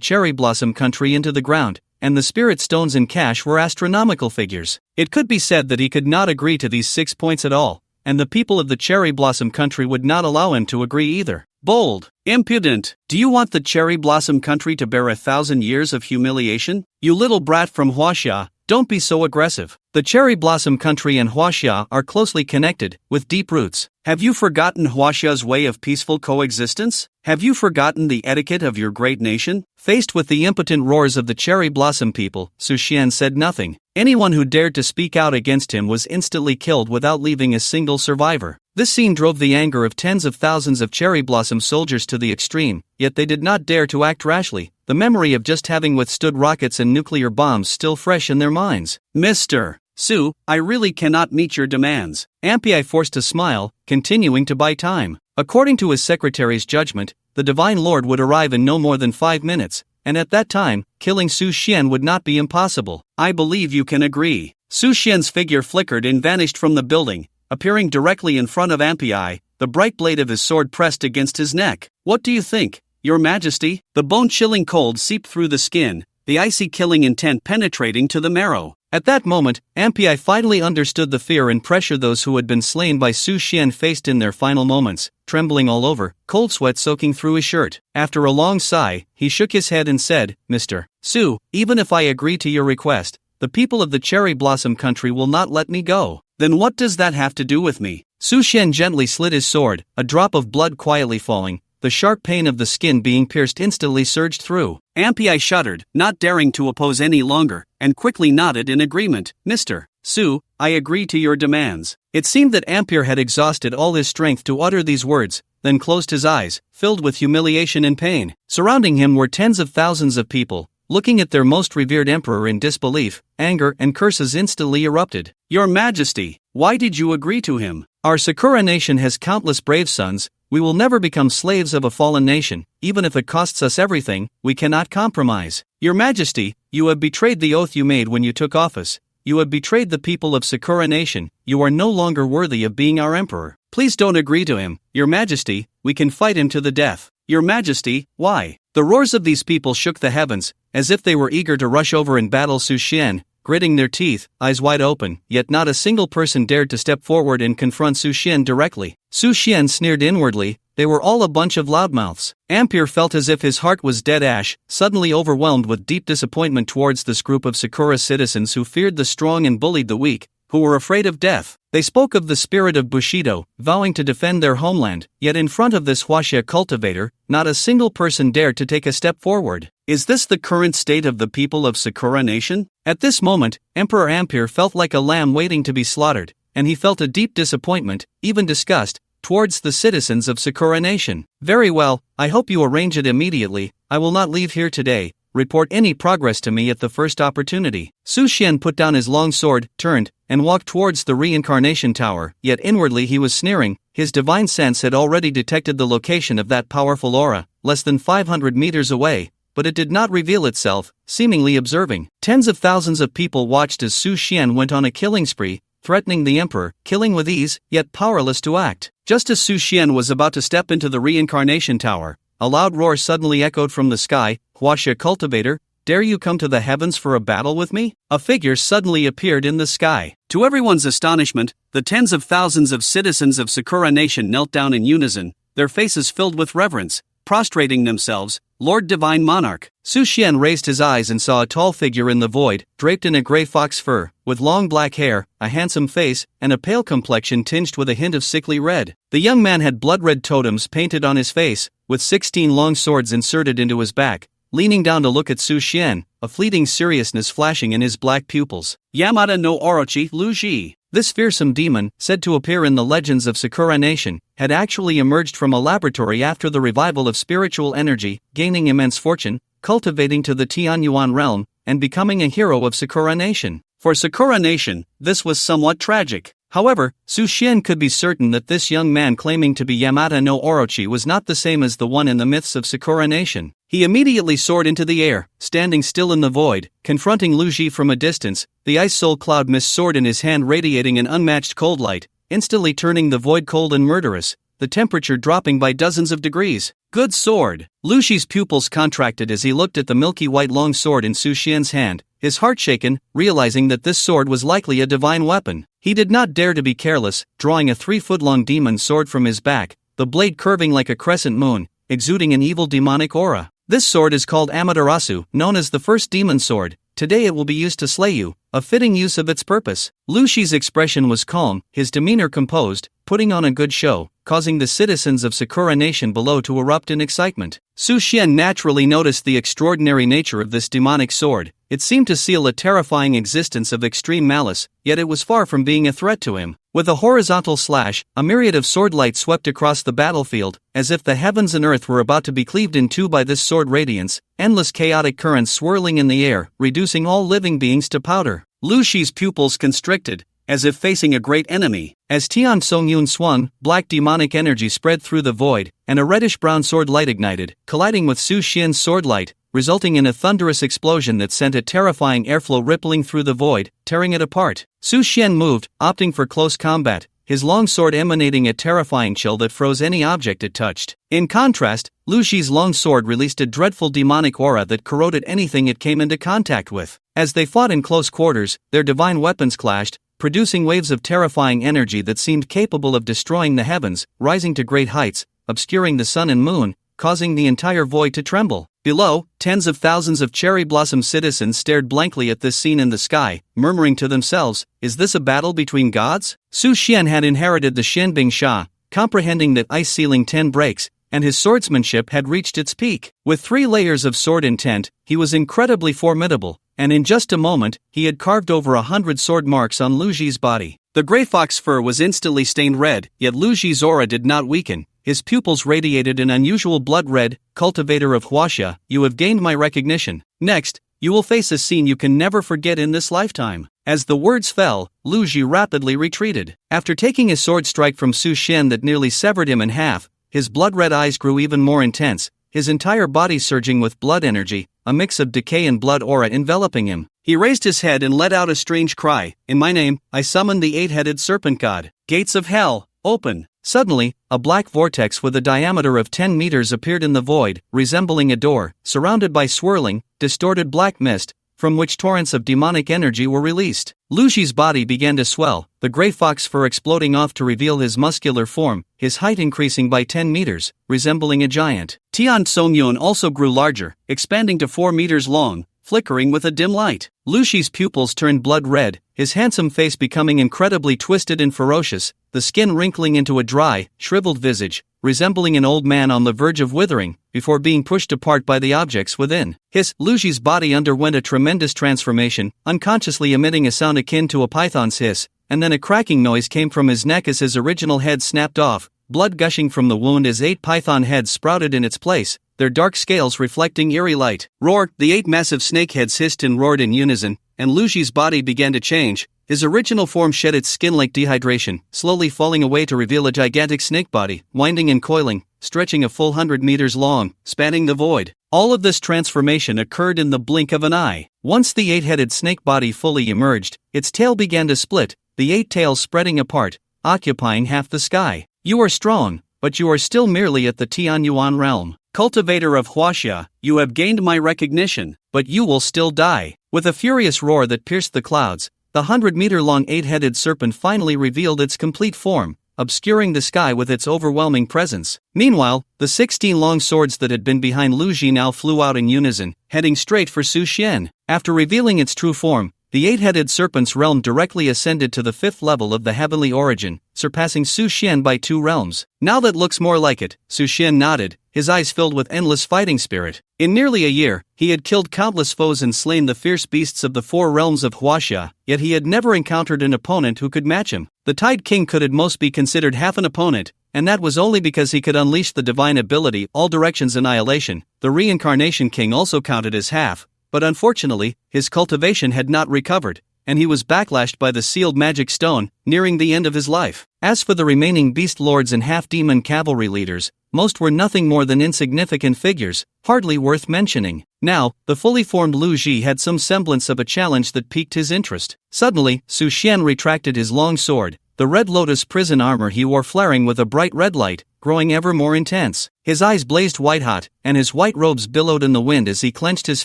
Cherry Blossom country into the ground, and the spirit stones and cash were astronomical figures. It could be said that he could not agree to these 6 points at all, and the people of the Cherry Blossom country would not allow him to agree either. Bold, impudent, do you want the Cherry Blossom country to bear 1,000 years of humiliation? You little brat from Huaxia, don't be so aggressive. The Cherry Blossom country and Huaxia are closely connected, with deep roots. Have you forgotten Huaxia's way of peaceful coexistence? Have you forgotten the etiquette of your great nation? Faced with the impotent roars of the Cherry Blossom people, Su Xian said nothing. Anyone who dared to speak out against him was instantly killed without leaving a single survivor. This scene drove the anger of tens of thousands of Cherry Blossom soldiers to the extreme, yet they did not dare to act rashly, the memory of just having withstood rockets and nuclear bombs still fresh in their minds. Mr. Su, I really cannot meet your demands. Ampi forced a smile, continuing to buy time. According to his secretary's judgment, the Divine Lord would arrive in no more than 5 minutes, and at that time, killing Su Xian would not be impossible. I believe you can agree. Su Xian's figure flickered and vanished from the building, appearing directly in front of Ampi, the bright blade of his sword pressed against his neck. What do you think, Your Majesty? The bone-chilling cold seeped through the skin, the icy killing intent penetrating to the marrow. At that moment, Ampi finally understood the fear and pressure those who had been slain by Su Xian faced in their final moments, trembling all over, cold sweat soaking through his shirt. After a long sigh, he shook his head and said, Mr. Su, even if I agree to your request, the people of the Cherry Blossom country will not let me go. Then what does that have to do with me? Su Xian gently slit his sword, a drop of blood quietly falling. The sharp pain of the skin being pierced instantly surged through. Ampi shuddered, not daring to oppose any longer, and quickly nodded in agreement. Mr. Su, I agree to your demands. It seemed that Ampi had exhausted all his strength to utter these words, then closed his eyes, filled with humiliation and pain. Surrounding him were tens of thousands of people, looking at their most revered emperor in disbelief. Anger and curses instantly erupted. Your Majesty, why did you agree to him? Our Sakura nation has countless brave sons. We will never become slaves of a fallen nation, even if it costs us everything. We cannot compromise. Your Majesty, you have betrayed the oath you made when you took office. You have betrayed the people of Sakura Nation. You are no longer worthy of being our emperor. Please don't agree to him, Your Majesty. We can fight him to the death. Your Majesty, why? The roars of these people shook the heavens, as if they were eager to rush over and battle Su Xian, gritting their teeth, eyes wide open, yet not a single person dared to step forward and confront Su Xian directly. Su Xian sneered inwardly, they were all a bunch of loudmouths. Ampere felt as if his heart was dead ash, suddenly overwhelmed with deep disappointment towards this group of Sakura citizens who feared the strong and bullied the weak, who were afraid of death. They spoke of the spirit of Bushido, vowing to defend their homeland, yet in front of this Huaxia cultivator, not a single person dared to take a step forward. Is this the current state of the people of Sakura Nation? At this moment, Emperor Ampere felt like a lamb waiting to be slaughtered, and he felt a deep disappointment, even disgust, towards the citizens of Sakura Nation. Very well, I hope you arrange it immediately. I will not leave here today. Report any progress to me at the first opportunity. Su Xian put down his long sword, turned, and walked towards the reincarnation tower, yet inwardly he was sneering. His divine sense had already detected the location of that powerful aura, less than 500 meters away, but it did not reveal itself, seemingly observing. Tens of thousands of people watched as Su Xian went on a killing spree, threatening the emperor, killing with ease, yet powerless to act. Just as Su Xian was about to step into the reincarnation tower, a loud roar suddenly echoed from the sky. Huaxia cultivator, dare you come to the heavens for a battle with me? A figure suddenly appeared in the sky. To everyone's astonishment, the tens of thousands of citizens of Sakura Nation knelt down in unison, their faces filled with reverence, prostrating themselves. Lord Divine Monarch. Su Xian raised his eyes and saw a tall figure in the void, draped in a gray fox fur, with long black hair, a handsome face, and a pale complexion tinged with a hint of sickly red. The young man had blood-red totems painted on his face, with 16 long swords inserted into his back. Leaning down to look at Su Xian, a fleeting seriousness flashing in his black pupils. Yamada no Orochi Lu Ji. This fearsome demon, said to appear in the legends of Sakura Nation, had actually emerged from a laboratory after the revival of spiritual energy, gaining immense fortune, cultivating to the Tianyuan realm, and becoming a hero of Sakura Nation. For Sakura Nation, this was somewhat tragic. However, Su Xian could be certain that this young man claiming to be Yamada no Orochi was not the same as the one in the myths of Sakura Nation. He immediately soared into the air, standing still in the void, confronting Lu Ji from a distance, the ice soul cloud mist sword in his hand radiating an unmatched cold light, instantly turning the void cold and murderous, the temperature dropping by dozens of degrees. Good sword! Lu Ji's pupils contracted as he looked at the milky white long sword in Su Xian's hand, his heart shaken, realizing that this sword was likely a divine weapon. He did not dare to be careless, drawing a 3-foot-long demon sword from his back, the blade curving like a crescent moon, exuding an evil demonic aura. This sword is called Amaterasu, known as the first demon sword. Today it will be used to slay you, a fitting use of its purpose. Lu Ji's expression was calm, his demeanor composed, putting on a good show, causing the citizens of Sakura Nation below to erupt in excitement. Su Xian naturally noticed the extraordinary nature of this demonic sword. It seemed to seal a terrifying existence of extreme malice, yet it was far from being a threat to him. With a horizontal slash, a myriad of sword light swept across the battlefield, as if the heavens and earth were about to be cleaved in two by this sword radiance, endless chaotic currents swirling in the air, reducing all living beings to powder. Lu Ji's pupils constricted, as if facing a great enemy. As Tian Songyun swung, black demonic energy spread through the void, and a reddish-brown sword light ignited, colliding with Su Xian's sword light, resulting in a thunderous explosion that sent a terrifying airflow rippling through the void, tearing it apart. Su Xian moved, opting for close combat, his long sword emanating a terrifying chill that froze any object it touched. In contrast, Lu Ji's long sword released a dreadful demonic aura that corroded anything it came into contact with. As they fought in close quarters, their divine weapons clashed, producing waves of terrifying energy that seemed capable of destroying the heavens, rising to great heights, obscuring the sun and moon, causing the entire void to tremble. Below, tens of thousands of cherry blossom citizens stared blankly at this scene in the sky, murmuring to themselves, is this a battle between gods? Su Xian had inherited the Shenbing Sha, comprehending that ice ceiling 10 breaks, and his swordsmanship had reached its peak. With 3 layers of sword intent, he was incredibly formidable, and in just a moment, he had carved over 100 sword marks on Lu Ji's body. The gray fox fur was instantly stained red, yet Lu Ji's aura did not weaken. His pupils radiated an unusual blood red. Cultivator of Huaxia, you have gained my recognition. Next, you will face a scene you can never forget in this lifetime. As the words fell, Lu Ji rapidly retreated. After taking a sword strike from Su Xian that nearly severed him in half, his blood-red eyes grew even more intense, his entire body surging with blood energy, a mix of decay and blood aura enveloping him. He raised his head and let out a strange cry. In my name, I summon the 8-headed serpent god. Gates of hell, open. Suddenly, a black vortex with a diameter of 10 meters appeared in the void, resembling a door, surrounded by swirling, distorted black mist, from which torrents of demonic energy were released. Lu Shi's body began to swell, the gray fox fur exploding off to reveal his muscular form, his height increasing by 10 meters, resembling a giant. Tian Songyun also grew larger, expanding to 4 meters long, flickering with a dim light. Lu Shi's pupils turned blood red, his handsome face becoming incredibly twisted and ferocious, the skin wrinkling into a dry, shriveled visage, resembling an old man on the verge of withering, before being pushed apart by the objects within. Lu Shi's body underwent a tremendous transformation, unconsciously emitting a sound akin to a python's hiss, and then a cracking noise came from his neck as his original head snapped off, blood gushing from the wound as 8 python heads sprouted in its place, their dark scales reflecting eerie light. Roar! The 8 massive snake heads hissed and roared in unison, and Lu Shi's body began to change. His original form shed its skin like dehydration, slowly falling away to reveal a gigantic snake body, winding and coiling, stretching a full 100 meters long, spanning the void. All of this transformation occurred in the blink of an eye. Once the 8-headed snake body fully emerged, its tail began to split, the 8 tails spreading apart, occupying half the sky. You are strong, but you are still merely at the Tianyuan realm. Cultivator of Huaxia, you have gained my recognition, but you will still die. With a furious roar that pierced the clouds, the 100-meter-long 8-headed serpent finally revealed its complete form, obscuring the sky with its overwhelming presence. Meanwhile, the 16 long swords that had been behind Lu Shi now flew out in unison, heading straight for Su Xian. After revealing its true form, the 8-headed serpent's realm directly ascended to the 5th level of the heavenly origin, surpassing Su Xian by 2 realms. Now that looks more like it, Su Xian nodded, his eyes filled with endless fighting spirit. In nearly a year, he had killed countless foes and slain the fierce beasts of the 4 realms of Huaxia, yet he had never encountered an opponent who could match him. The Tide King could at most be considered half an opponent, and that was only because he could unleash the divine ability All Directions Annihilation. The Reincarnation King also counted as half, but unfortunately, his cultivation had not recovered, and he was backlashed by the sealed magic stone, nearing the end of his life. As for the remaining beast lords and half-demon cavalry leaders, most were nothing more than insignificant figures, hardly worth mentioning. Now, the fully formed Lu Ji had some semblance of a challenge that piqued his interest. Suddenly, Su Xian retracted his long sword, the red lotus prison armor he wore flaring with a bright red light, growing ever more intense. His eyes blazed white-hot, and his white robes billowed in the wind as he clenched his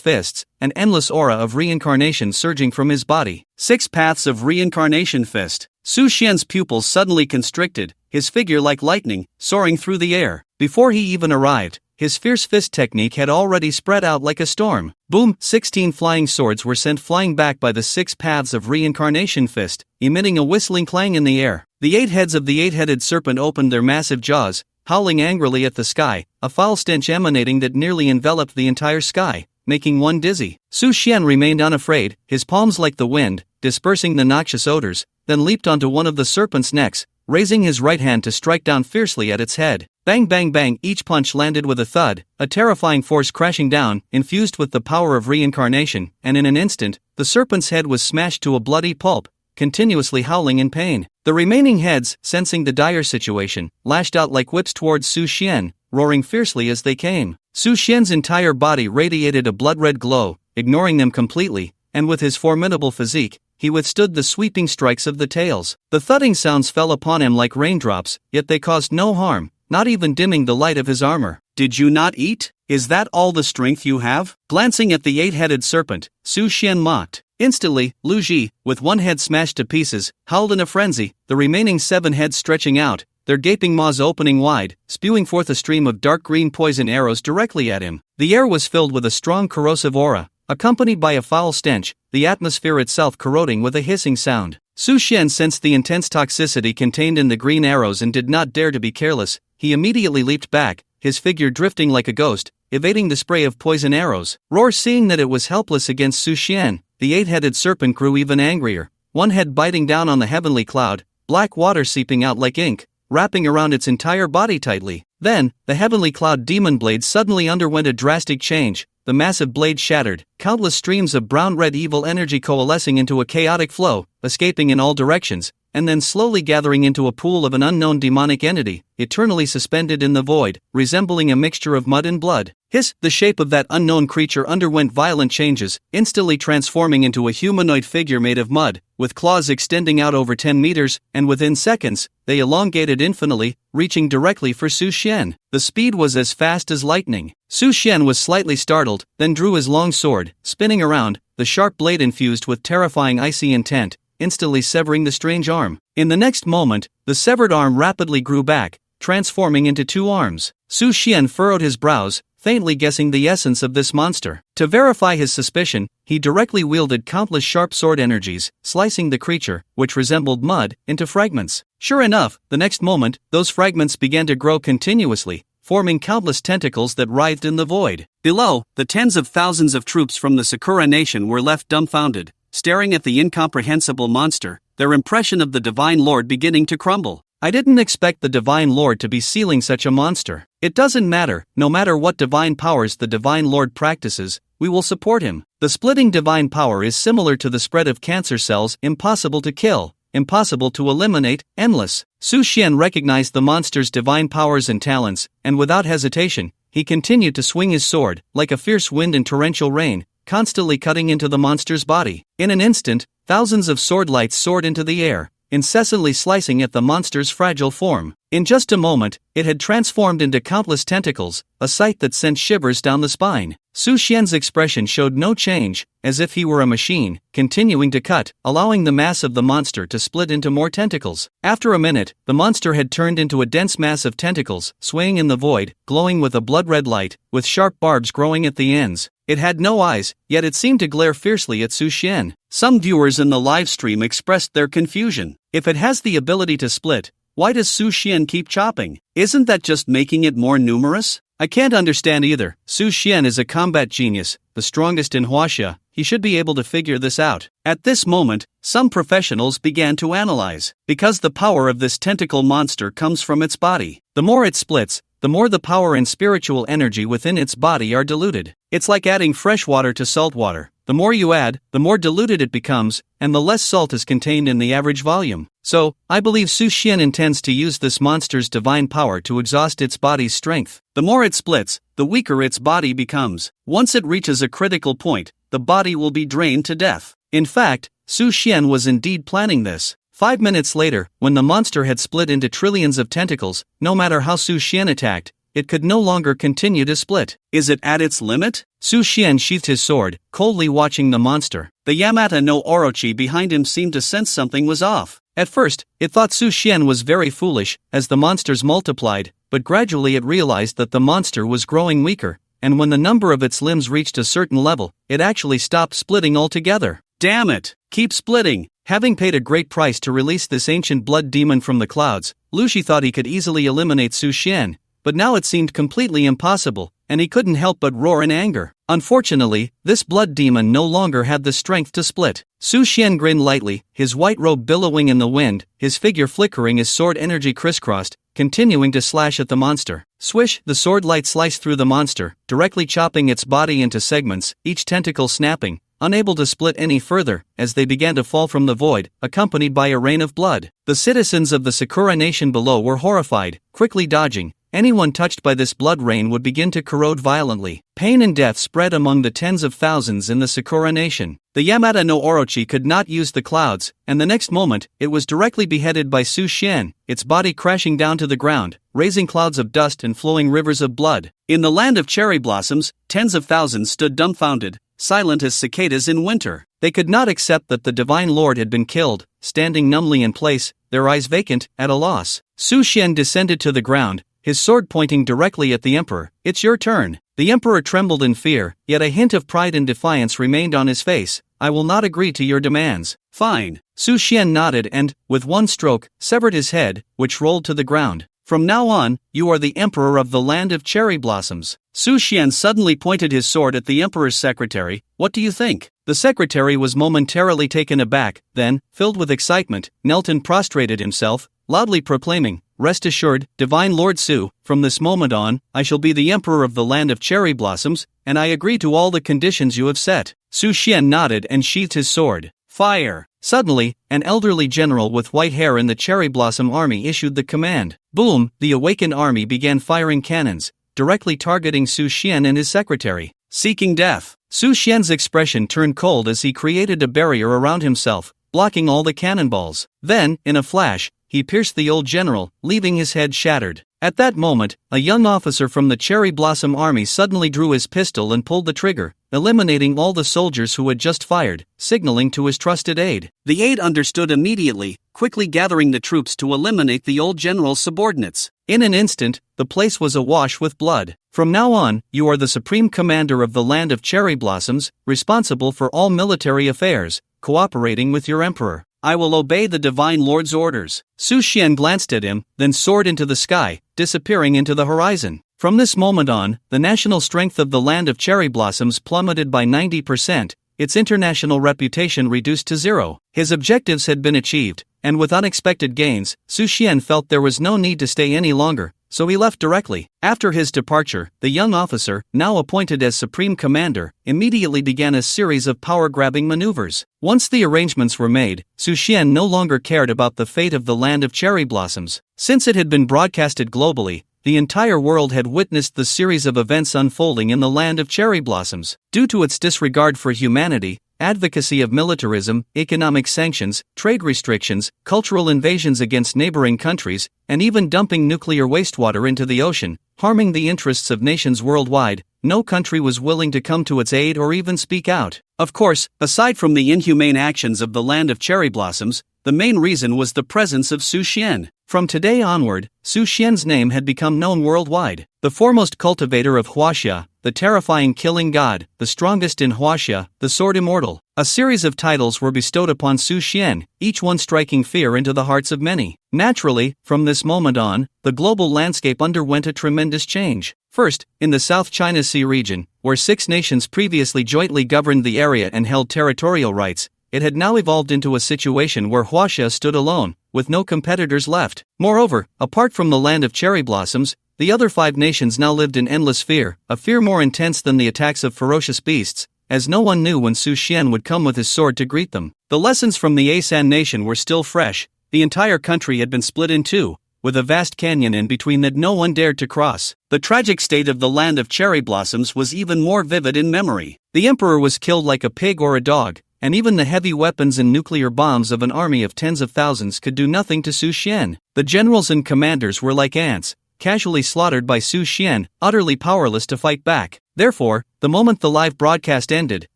fists, an endless aura of reincarnation surging from his body. 6 paths of reincarnation fist. Su Xian's pupils suddenly constricted, his figure like lightning, soaring through the air. Before he even arrived, his fierce fist technique had already spread out like a storm. Boom! 16 flying swords were sent flying back by the 6 paths of reincarnation fist, emitting a whistling clang in the air. The 8 heads of the 8-headed serpent opened their massive jaws, howling angrily at the sky, a foul stench emanating that nearly enveloped the entire sky, making one dizzy. Su Xian remained unafraid, his palms like the wind, dispersing the noxious odors, then leaped onto one of the serpent's necks, raising his right hand to strike down fiercely at its head. Bang bang bang, each punch landed with a thud, a terrifying force crashing down, infused with the power of reincarnation, and in an instant, the serpent's head was smashed to a bloody pulp, continuously howling in pain. The remaining heads, sensing the dire situation, lashed out like whips towards Su Xian, roaring fiercely as they came. Su Xian's entire body radiated a blood-red glow, ignoring them completely, and with his formidable physique, he withstood the sweeping strikes of the tails. The thudding sounds fell upon him like raindrops, yet they caused no harm, not even dimming the light of his armor. Did you not eat? Is that all the strength you have? Glancing at the 8-headed serpent, Su Xian mocked. Instantly, Lu Ji, with one head smashed to pieces, howled in a frenzy, the remaining 7 heads stretching out, their gaping maws opening wide, spewing forth a stream of dark green poison arrows directly at him. The air was filled with a strong corrosive aura, accompanied by a foul stench, the atmosphere itself corroding with a hissing sound. Su Xian sensed the intense toxicity contained in the green arrows and did not dare to be careless. He immediately leaped back, his figure drifting like a ghost, evading the spray of poison arrows. Roar! Seeing that it was helpless against Su Xian, the 8-headed serpent grew even angrier, one head biting down on the heavenly cloud, black water seeping out like ink, wrapping around its entire body tightly. Then, the heavenly cloud demon blade suddenly underwent a drastic change. The massive blade shattered, countless streams of brown-red evil energy coalescing into a chaotic flow, escaping in all directions, and then slowly gathering into a pool of an unknown demonic entity, eternally suspended in the void, resembling a mixture of mud and blood. The shape of that unknown creature underwent violent changes, instantly transforming into a humanoid figure made of mud, with claws extending out over 10 meters, and within seconds, they elongated infinitely, reaching directly for Su Xian. The speed was as fast as lightning. Su Xian was slightly startled, then drew his long sword, spinning around, the sharp blade infused with terrifying icy intent, instantly severing the strange arm. In the next moment, the severed arm rapidly grew back, transforming into 2 arms. Su Xian furrowed his brows, faintly guessing the essence of this monster. To verify his suspicion, he directly wielded countless sharp sword energies, slicing the creature, which resembled mud, into fragments. Sure enough, the next moment, those fragments began to grow continuously, forming countless tentacles that writhed in the void. Below, the tens of thousands of troops from the Sakura Nation were left dumbfounded, staring at the incomprehensible monster, their impression of the Divine Lord beginning to crumble. I didn't expect the Divine Lord to be sealing such a monster. It doesn't matter, no matter what divine powers the Divine Lord practices, we will support him. The splitting divine power is similar to the spread of cancer cells, impossible to kill, impossible to eliminate, endless. Su Xian recognized the monster's divine powers and talents, and without hesitation, he continued to swing his sword, like a fierce wind in torrential rain, constantly cutting into the monster's body. In an instant, thousands of sword lights soared into the air, incessantly slicing at the monster's fragile form. In just a moment, it had transformed into countless tentacles, a sight that sent shivers down the spine. Su Xian's expression showed no change, as if he were a machine, continuing to cut, allowing the mass of the monster to split into more tentacles. After a minute, the monster had turned into a dense mass of tentacles, swaying in the void, glowing with a blood-red light, with sharp barbs growing at the ends. It had no eyes, yet it seemed to glare fiercely at Su Xian. Some viewers in the live stream expressed their confusion. If it has the ability to split, why does Su Xian keep chopping? Isn't that just making it more numerous? I can't understand either. Su Xian is a combat genius, the strongest in Huaxia. He should be able to figure this out. At this moment, some professionals began to analyze. Because the power of this tentacle monster comes from its body. The more it splits, the more the power and spiritual energy within its body are diluted. It's like adding fresh water to salt water. The more you add, the more diluted it becomes, and the less salt is contained in the average volume. So, I believe Su Xian intends to use this monster's divine power to exhaust its body's strength. The more it splits, the weaker its body becomes. Once it reaches a critical point, the body will be drained to death. In fact, Su Xian was indeed planning this. 5 minutes later, when the monster had split into trillions of tentacles, no matter how Su Xian attacked, it could no longer continue to split. Is it at its limit? Su Xian sheathed his sword, coldly watching the monster. The Yamata no Orochi behind him seemed to sense something was off. At first, it thought Su Xian was very foolish, as the monsters multiplied, but gradually it realized that the monster was growing weaker, and when the number of its limbs reached a certain level, it actually stopped splitting altogether. Damn it! Keep splitting! Having paid a great price to release this ancient blood demon from the clouds, Lu Shi thought he could easily eliminate Su Xian, but now it seemed completely impossible, and he couldn't help but roar in anger. Unfortunately, this blood demon no longer had the strength to split. Su Xian grinned lightly, his white robe billowing in the wind, his figure flickering as sword energy crisscrossed, continuing to slash at the monster. Swish, the sword light sliced through the monster, directly chopping its body into segments, each tentacle snapping, unable to split any further, as they began to fall from the void, accompanied by a rain of blood. The citizens of the Sakura Nation below were horrified, quickly dodging. Anyone touched by this blood rain would begin to corrode violently. Pain and death spread among the tens of thousands in the Sakura Nation. The Yamata no Orochi could not use the clouds, and the next moment, it was directly beheaded by Su Xian, its body crashing down to the ground, raising clouds of dust and flowing rivers of blood. In the land of cherry blossoms, tens of thousands stood dumbfounded, silent as cicadas in winter. They could not accept that the Divine Lord had been killed, standing numbly in place, their eyes vacant, at a loss. Su Xian descended to the ground, his sword pointing directly at the emperor. It's your turn. The emperor trembled in fear, yet a hint of pride and defiance remained on his face. I will not agree to your demands. Fine. Su Xian nodded and, with one stroke, severed his head, which rolled to the ground. From now on, you are the emperor of the land of cherry blossoms. Su Xian suddenly pointed his sword at the emperor's secretary. What do you think? The secretary was momentarily taken aback, then, filled with excitement, knelt and prostrated himself, loudly proclaiming, Rest assured, Divine Lord Su, from this moment on, I shall be the emperor of the land of cherry blossoms, and I agree to all the conditions you have set. Su Xian nodded and sheathed his sword. Fire! Suddenly, an elderly general with white hair in the Cherry Blossom Army issued the command. Boom! The awakened army began firing cannons, directly targeting Su Xian and his secretary. Seeking death. Su Xian's expression turned cold as he created a barrier around himself, blocking all the cannonballs. Then, in a flash, he pierced the old general, leaving his head shattered. At that moment, a young officer from the Cherry Blossom Army suddenly drew his pistol and pulled the trigger, eliminating all the soldiers who had just fired, signaling to his trusted aide. The aide understood immediately, quickly gathering the troops to eliminate the old general's subordinates. In an instant, the place was awash with blood. From now on, you are the supreme commander of the land of cherry blossoms, responsible for all military affairs, cooperating with your emperor. I will obey the divine lord's orders. Su Xian glanced at him, then soared into the sky, disappearing into the horizon. From this moment on, the national strength of the land of cherry blossoms plummeted by 90%, its international reputation reduced to zero. His objectives had been achieved, and with unexpected gains, Su Xian felt there was no need to stay any longer, so he left directly. After his departure, the young officer, now appointed as supreme commander, immediately began a series of power-grabbing maneuvers. Once the arrangements were made, Su Xian no longer cared about the fate of the land of cherry blossoms. Since it had been broadcasted globally, the entire world had witnessed the series of events unfolding in the land of cherry blossoms. Due to its disregard for humanity, advocacy of militarism, economic sanctions, trade restrictions, cultural invasions against neighboring countries, and even dumping nuclear wastewater into the ocean, harming the interests of nations worldwide, no country was willing to come to its aid or even speak out. Of course, aside from the inhumane actions of the land of cherry blossoms, the main reason was the presence of Su Xian. From today onward, Su Xian's name had become known worldwide. The foremost cultivator of Huaxia, the terrifying killing god, the strongest in Huaxia, the sword immortal. A series of titles were bestowed upon Su Xian, each one striking fear into the hearts of many. Naturally, from this moment on, the global landscape underwent a tremendous change. First, in the South China Sea region, where 6 nations previously jointly governed the area and held territorial rights, it had now evolved into a situation where Huaxia stood alone, with no competitors left. Moreover, apart from the land of cherry blossoms, the other 5 nations now lived in endless fear, a fear more intense than the attacks of ferocious beasts, as no one knew when Su Xian would come with his sword to greet them. The lessons from the Asan nation were still fresh. The entire country had been split in two, with a vast canyon in between that no one dared to cross. The tragic state of the land of cherry blossoms was even more vivid in memory. The emperor was killed like a pig or a dog, and even the heavy weapons and nuclear bombs of an army of tens of thousands could do nothing to Su Xian. The generals and commanders were like ants, casually slaughtered by Su Xian, utterly powerless to fight back. Therefore, the moment the live broadcast ended,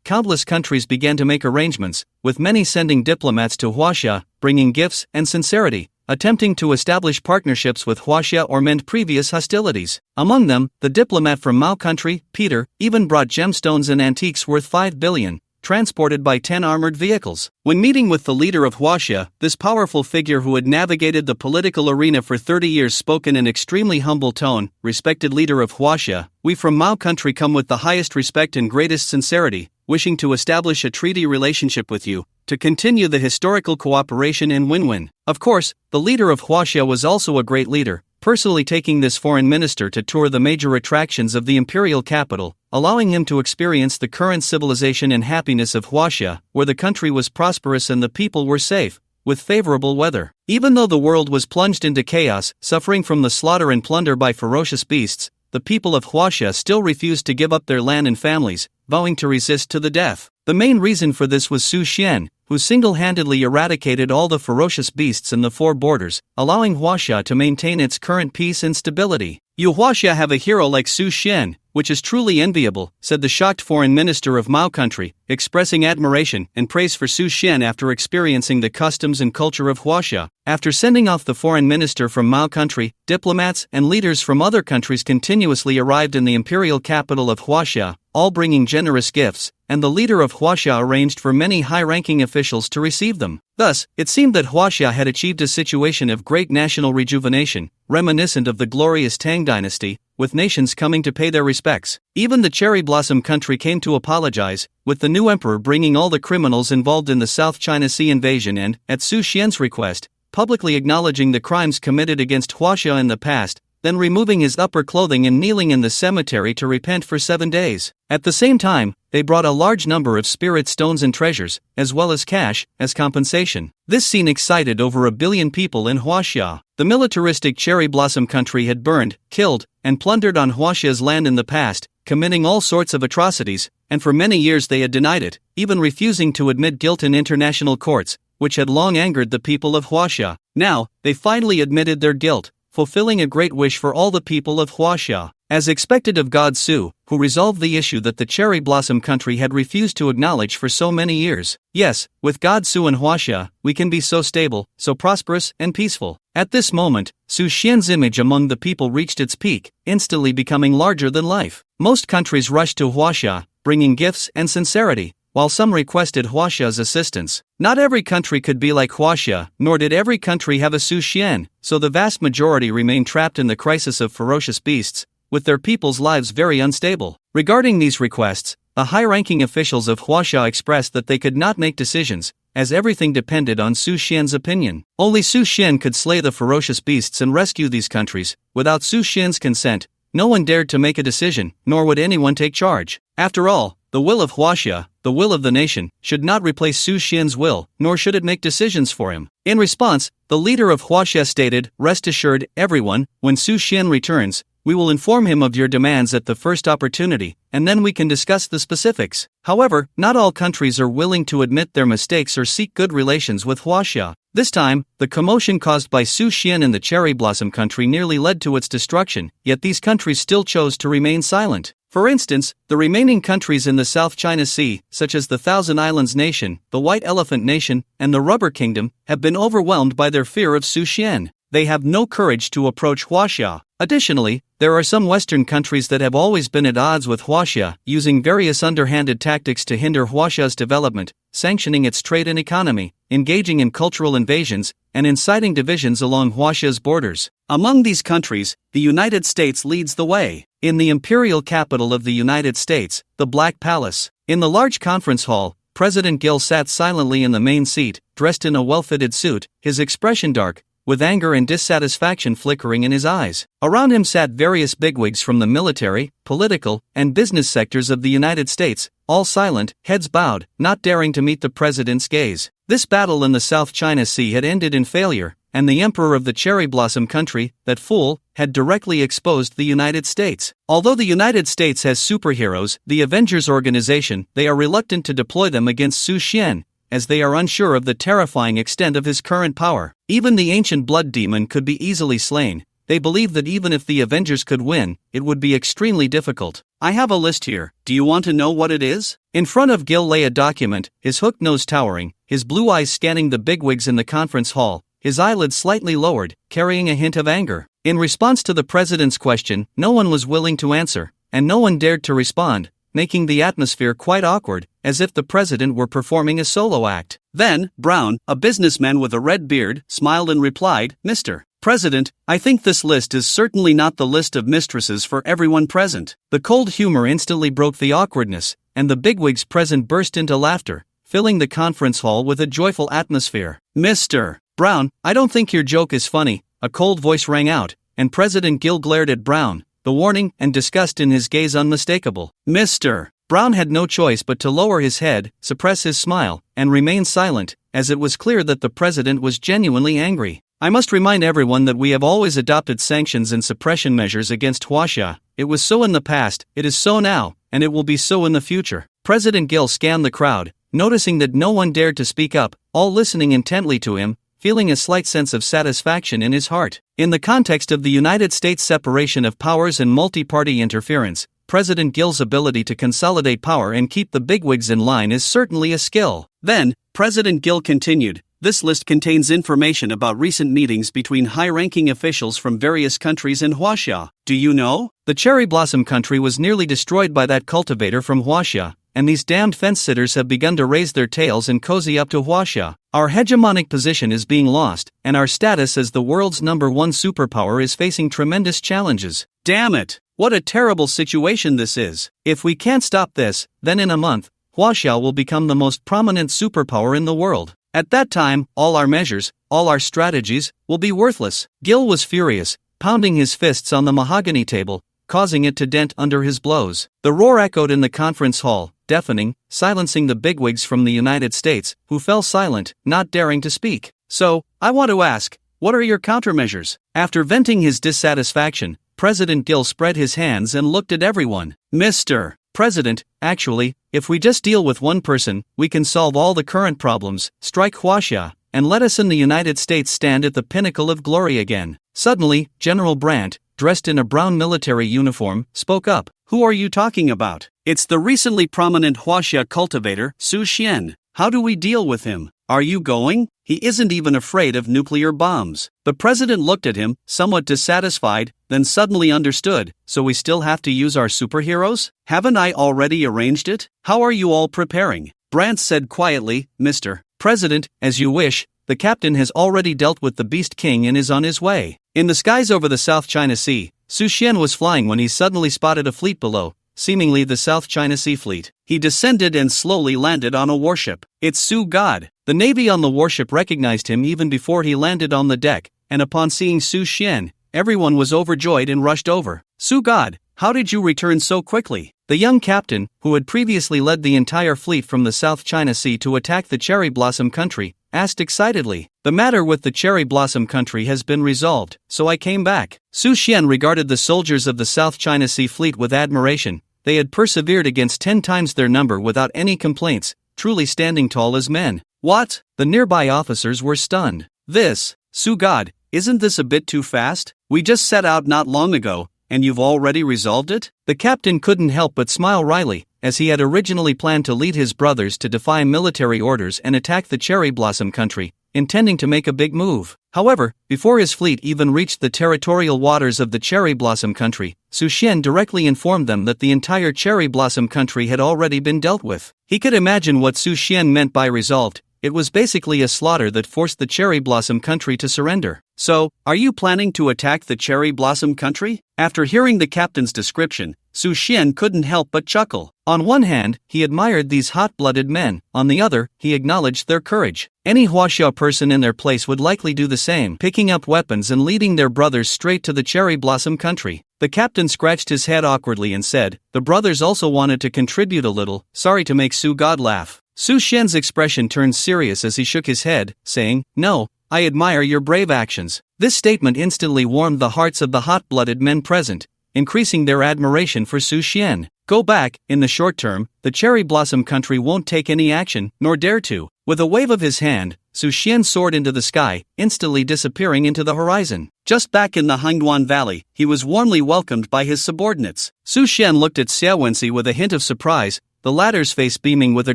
countless countries began to make arrangements, with many sending diplomats to Huaxia, bringing gifts and sincerity, attempting to establish partnerships with Huaxia or mend previous hostilities. Among them, the diplomat from Mao country, Peter, even brought gemstones and antiques worth 5 billion, transported by 10 armored vehicles. When meeting with the leader of Huaxia, this powerful figure who had navigated the political arena for 30 years spoke in an extremely humble tone. "Respected leader of Huaxia, we from Mao country come with the highest respect and greatest sincerity, wishing to establish a treaty relationship with you, to continue the historical cooperation and win-win." Of course, the leader of Huaxia was also a great leader, personally taking this foreign minister to tour the major attractions of the imperial capital, allowing him to experience the current civilization and happiness of Huaxia, where the country was prosperous and the people were safe, with favorable weather. Even though the world was plunged into chaos, suffering from the slaughter and plunder by ferocious beasts, the people of Huaxia still refused to give up their land and families, vowing to resist to the death. The main reason for this was Su Xian, who single-handedly eradicated all the ferocious beasts in the 4 borders, allowing Huaxia to maintain its current peace and stability. "You Huaxia have a hero like Su Xian, which is truly enviable," said the shocked foreign minister of Mao country, expressing admiration and praise for Su Xian after experiencing the customs and culture of Huaxia. After sending off the foreign minister from Mao country, diplomats and leaders from other countries continuously arrived in the imperial capital of Huaxia, all bringing generous gifts, and the leader of Huaxia arranged for many high-ranking officials to receive them. Thus, it seemed that Huaxia had achieved a situation of great national rejuvenation, reminiscent of the glorious Tang dynasty, with nations coming to pay their respects. Even the cherry blossom country came to apologize, with the new emperor bringing all the criminals involved in the South China Sea invasion and, at Su Xian's request, publicly acknowledging the crimes committed against Huaxia in the past, then removing his upper clothing and kneeling in the cemetery to repent for 7 days. At the same time, they brought a large number of spirit stones and treasures, as well as cash, as compensation. This scene excited over 1 billion people in Huaxia. The militaristic cherry blossom country had burned, killed, and plundered on Huaxia's land in the past, committing all sorts of atrocities, and for many years they had denied it, even refusing to admit guilt in international courts, which had long angered the people of Huaxia. Now, they finally admitted their guilt, fulfilling a great wish for all the people of Huaxia. As expected of God Su, who resolved the issue that the cherry blossom country had refused to acknowledge for so many years. Yes, with God Su and Huaxia, we can be so stable, so prosperous, and peaceful. At this moment, Su Xian's image among the people reached its peak, instantly becoming larger than life. Most countries rushed to Huaxia, bringing gifts and sincerity, while some requested Huaxia's assistance. Not every country could be like Huaxia, nor did every country have a Su Xian, so the vast majority remained trapped in the crisis of ferocious beasts, with their people's lives very unstable. Regarding these requests, the high-ranking officials of Huaxia expressed that they could not make decisions, as everything depended on Su Xian's opinion. Only Su Xian could slay the ferocious beasts and rescue these countries. Without Su Xian's consent, no one dared to make a decision, nor would anyone take charge. After all, the will of Huaxia, the will of the nation, should not replace Su Xian's will, nor should it make decisions for him. In response, the leader of Huaxia stated, "Rest assured, everyone, when Su Xian returns, we will inform him of your demands at the first opportunity, and then we can discuss the specifics." However, not all countries are willing to admit their mistakes or seek good relations with Huaxia. This time, the commotion caused by Su Xian in the cherry blossom country nearly led to its destruction, yet these countries still chose to remain silent. For instance, the remaining countries in the South China Sea, such as the Thousand Islands Nation, the White Elephant Nation, and the Rubber Kingdom, have been overwhelmed by their fear of Su Xian. They have no courage to approach Huaxia. Additionally, there are some Western countries that have always been at odds with Huaxia, using various underhanded tactics to hinder Huaxia's development, sanctioning its trade and economy, engaging in cultural invasions, and inciting divisions along Huaxia's borders. Among these countries, the United States leads the way. In the imperial capital of the United States, the Black Palace, in the large conference hall, President Gil sat silently in the main seat, dressed in a well-fitted suit, his expression dark, with anger and dissatisfaction flickering in his eyes. Around him sat various bigwigs from the military, political, and business sectors of the United States, all silent, heads bowed, not daring to meet the president's gaze. This battle in the South China Sea had ended in failure, and the emperor of the cherry blossom country, that fool, had directly exposed the United States. Although the United States has superheroes, the Avengers organization, they are reluctant to deploy them against Su Xian, as they are unsure of the terrifying extent of his current power. Even the ancient blood demon could be easily slain. They believe that even if the Avengers could win, it would be extremely difficult. I have a list here. Do you want to know what it is? In front of Gil lay a document, his hooked nose towering, his blue eyes scanning the bigwigs in the conference hall, his eyelids slightly lowered, carrying a hint of anger. In response to the president's question, no one was willing to answer, and no one dared to respond, making the atmosphere quite awkward, as if the president were performing a solo act. Then, Brown, a businessman with a red beard, smiled and replied, "Mr. President, I think this list is certainly not the list of mistresses for everyone present." The cold humor instantly broke the awkwardness, and the bigwigs present burst into laughter, filling the conference hall with a joyful atmosphere. "Mr. Brown, I don't think your joke is funny," a cold voice rang out, and President Gil glared at Brown, the warning and disgust in his gaze unmistakable. Mr. Brown had no choice but to lower his head, suppress his smile, and remain silent, as it was clear that the president was genuinely angry. "I must remind everyone that we have always adopted sanctions and suppression measures against Huaxia. It was so in the past, it is so now, and it will be so in the future." President Gil scanned the crowd, noticing that no one dared to speak up, all listening intently to him, feeling a slight sense of satisfaction in his heart. In the context of the United States separation of powers and multi-party interference, President Gil's ability to consolidate power and keep the bigwigs in line is certainly a skill. Then, President Gil continued, "This list contains information about recent meetings between high-ranking officials from various countries in Huaxia. Do you know? The cherry blossom country was nearly destroyed by that cultivator from Huaxia, and these damned fence-sitters have begun to raise their tails and cozy up to Huaxia. Our hegemonic position is being lost, and our status as the world's #1 superpower is facing tremendous challenges. Damn it! What a terrible situation this is. If we can't stop this, then in a month, Huaxia will become the most prominent superpower in the world. At that time, all our measures, all our strategies, will be worthless." Gil was furious, pounding his fists on the mahogany table, causing it to dent under his blows. The roar echoed in the conference hall, deafening, silencing the bigwigs from the United States, who fell silent, not daring to speak. So, I want to ask, what are your countermeasures? After venting his dissatisfaction, President Gill spread his hands and looked at everyone. Mr. President, actually, if we just deal with one person, we can solve all the current problems, strike Huaxia, and let us in the United States stand at the pinnacle of glory again. Suddenly, General Brandt, dressed in a brown military uniform, spoke up. Who are you talking about? It's the recently prominent Huaxia cultivator, Su Xian. How do we deal with him? Are you going? He isn't even afraid of nuclear bombs. The president looked at him, somewhat dissatisfied, then suddenly understood. So we still have to use our superheroes? Haven't I already arranged it? How are you all preparing? Brandt said quietly, Mr. President, as you wish. The captain has already dealt with the Beast King and is on his way. In the skies over the South China Sea, Su Xian was flying when he suddenly spotted a fleet below, seemingly the South China Sea Fleet. He descended and slowly landed on a warship. It's Su God. The navy on the warship recognized him even before he landed on the deck, and upon seeing Su Xian, everyone was overjoyed and rushed over. Su God, how did you return so quickly? The young captain, who had previously led the entire fleet from the South China Sea to attack the Cherry Blossom Country, asked excitedly. The matter with the Cherry Blossom Country has been resolved, so I came back. Su Xian regarded the soldiers of the South China Sea Fleet with admiration. They had persevered against 10 times their number without any complaints, truly standing tall as men. What? The nearby officers were stunned. This, Su God, isn't this a bit too fast? We just set out not long ago, and you've already resolved it? The captain couldn't help but smile wryly, as he had originally planned to lead his brothers to defy military orders and attack the Cherry Blossom Country, intending to make a big move. However, before his fleet even reached the territorial waters of the Cherry Blossom Country, Su Xian directly informed them that the entire Cherry Blossom Country had already been dealt with. He could imagine what Su Xian meant by resolved. It was basically a slaughter that forced the Cherry Blossom Country to surrender. So, are you planning to attack the Cherry Blossom Country? After hearing the captain's description, Su Xian couldn't help but chuckle. On one hand, he admired these hot-blooded men. On the other, he acknowledged their courage. Any Huaxia person in their place would likely do the same, picking up weapons and leading their brothers straight to the Cherry Blossom Country. The captain scratched his head awkwardly and said, the brothers also wanted to contribute a little, sorry to make Su God laugh. Su Xian's expression turned serious as he shook his head, saying, no, I admire your brave actions. This statement instantly warmed the hearts of the hot-blooded men present, increasing their admiration for Su Xian. Go back, in the short term, the Cherry Blossom Country won't take any action, nor dare to. With a wave of his hand, Su Xian soared into the sky, instantly disappearing into the horizon. Just back in the Hangduan Valley, he was warmly welcomed by his subordinates. Su Xian looked at Xia Wenxi with a hint of surprise, the latter's face beaming with a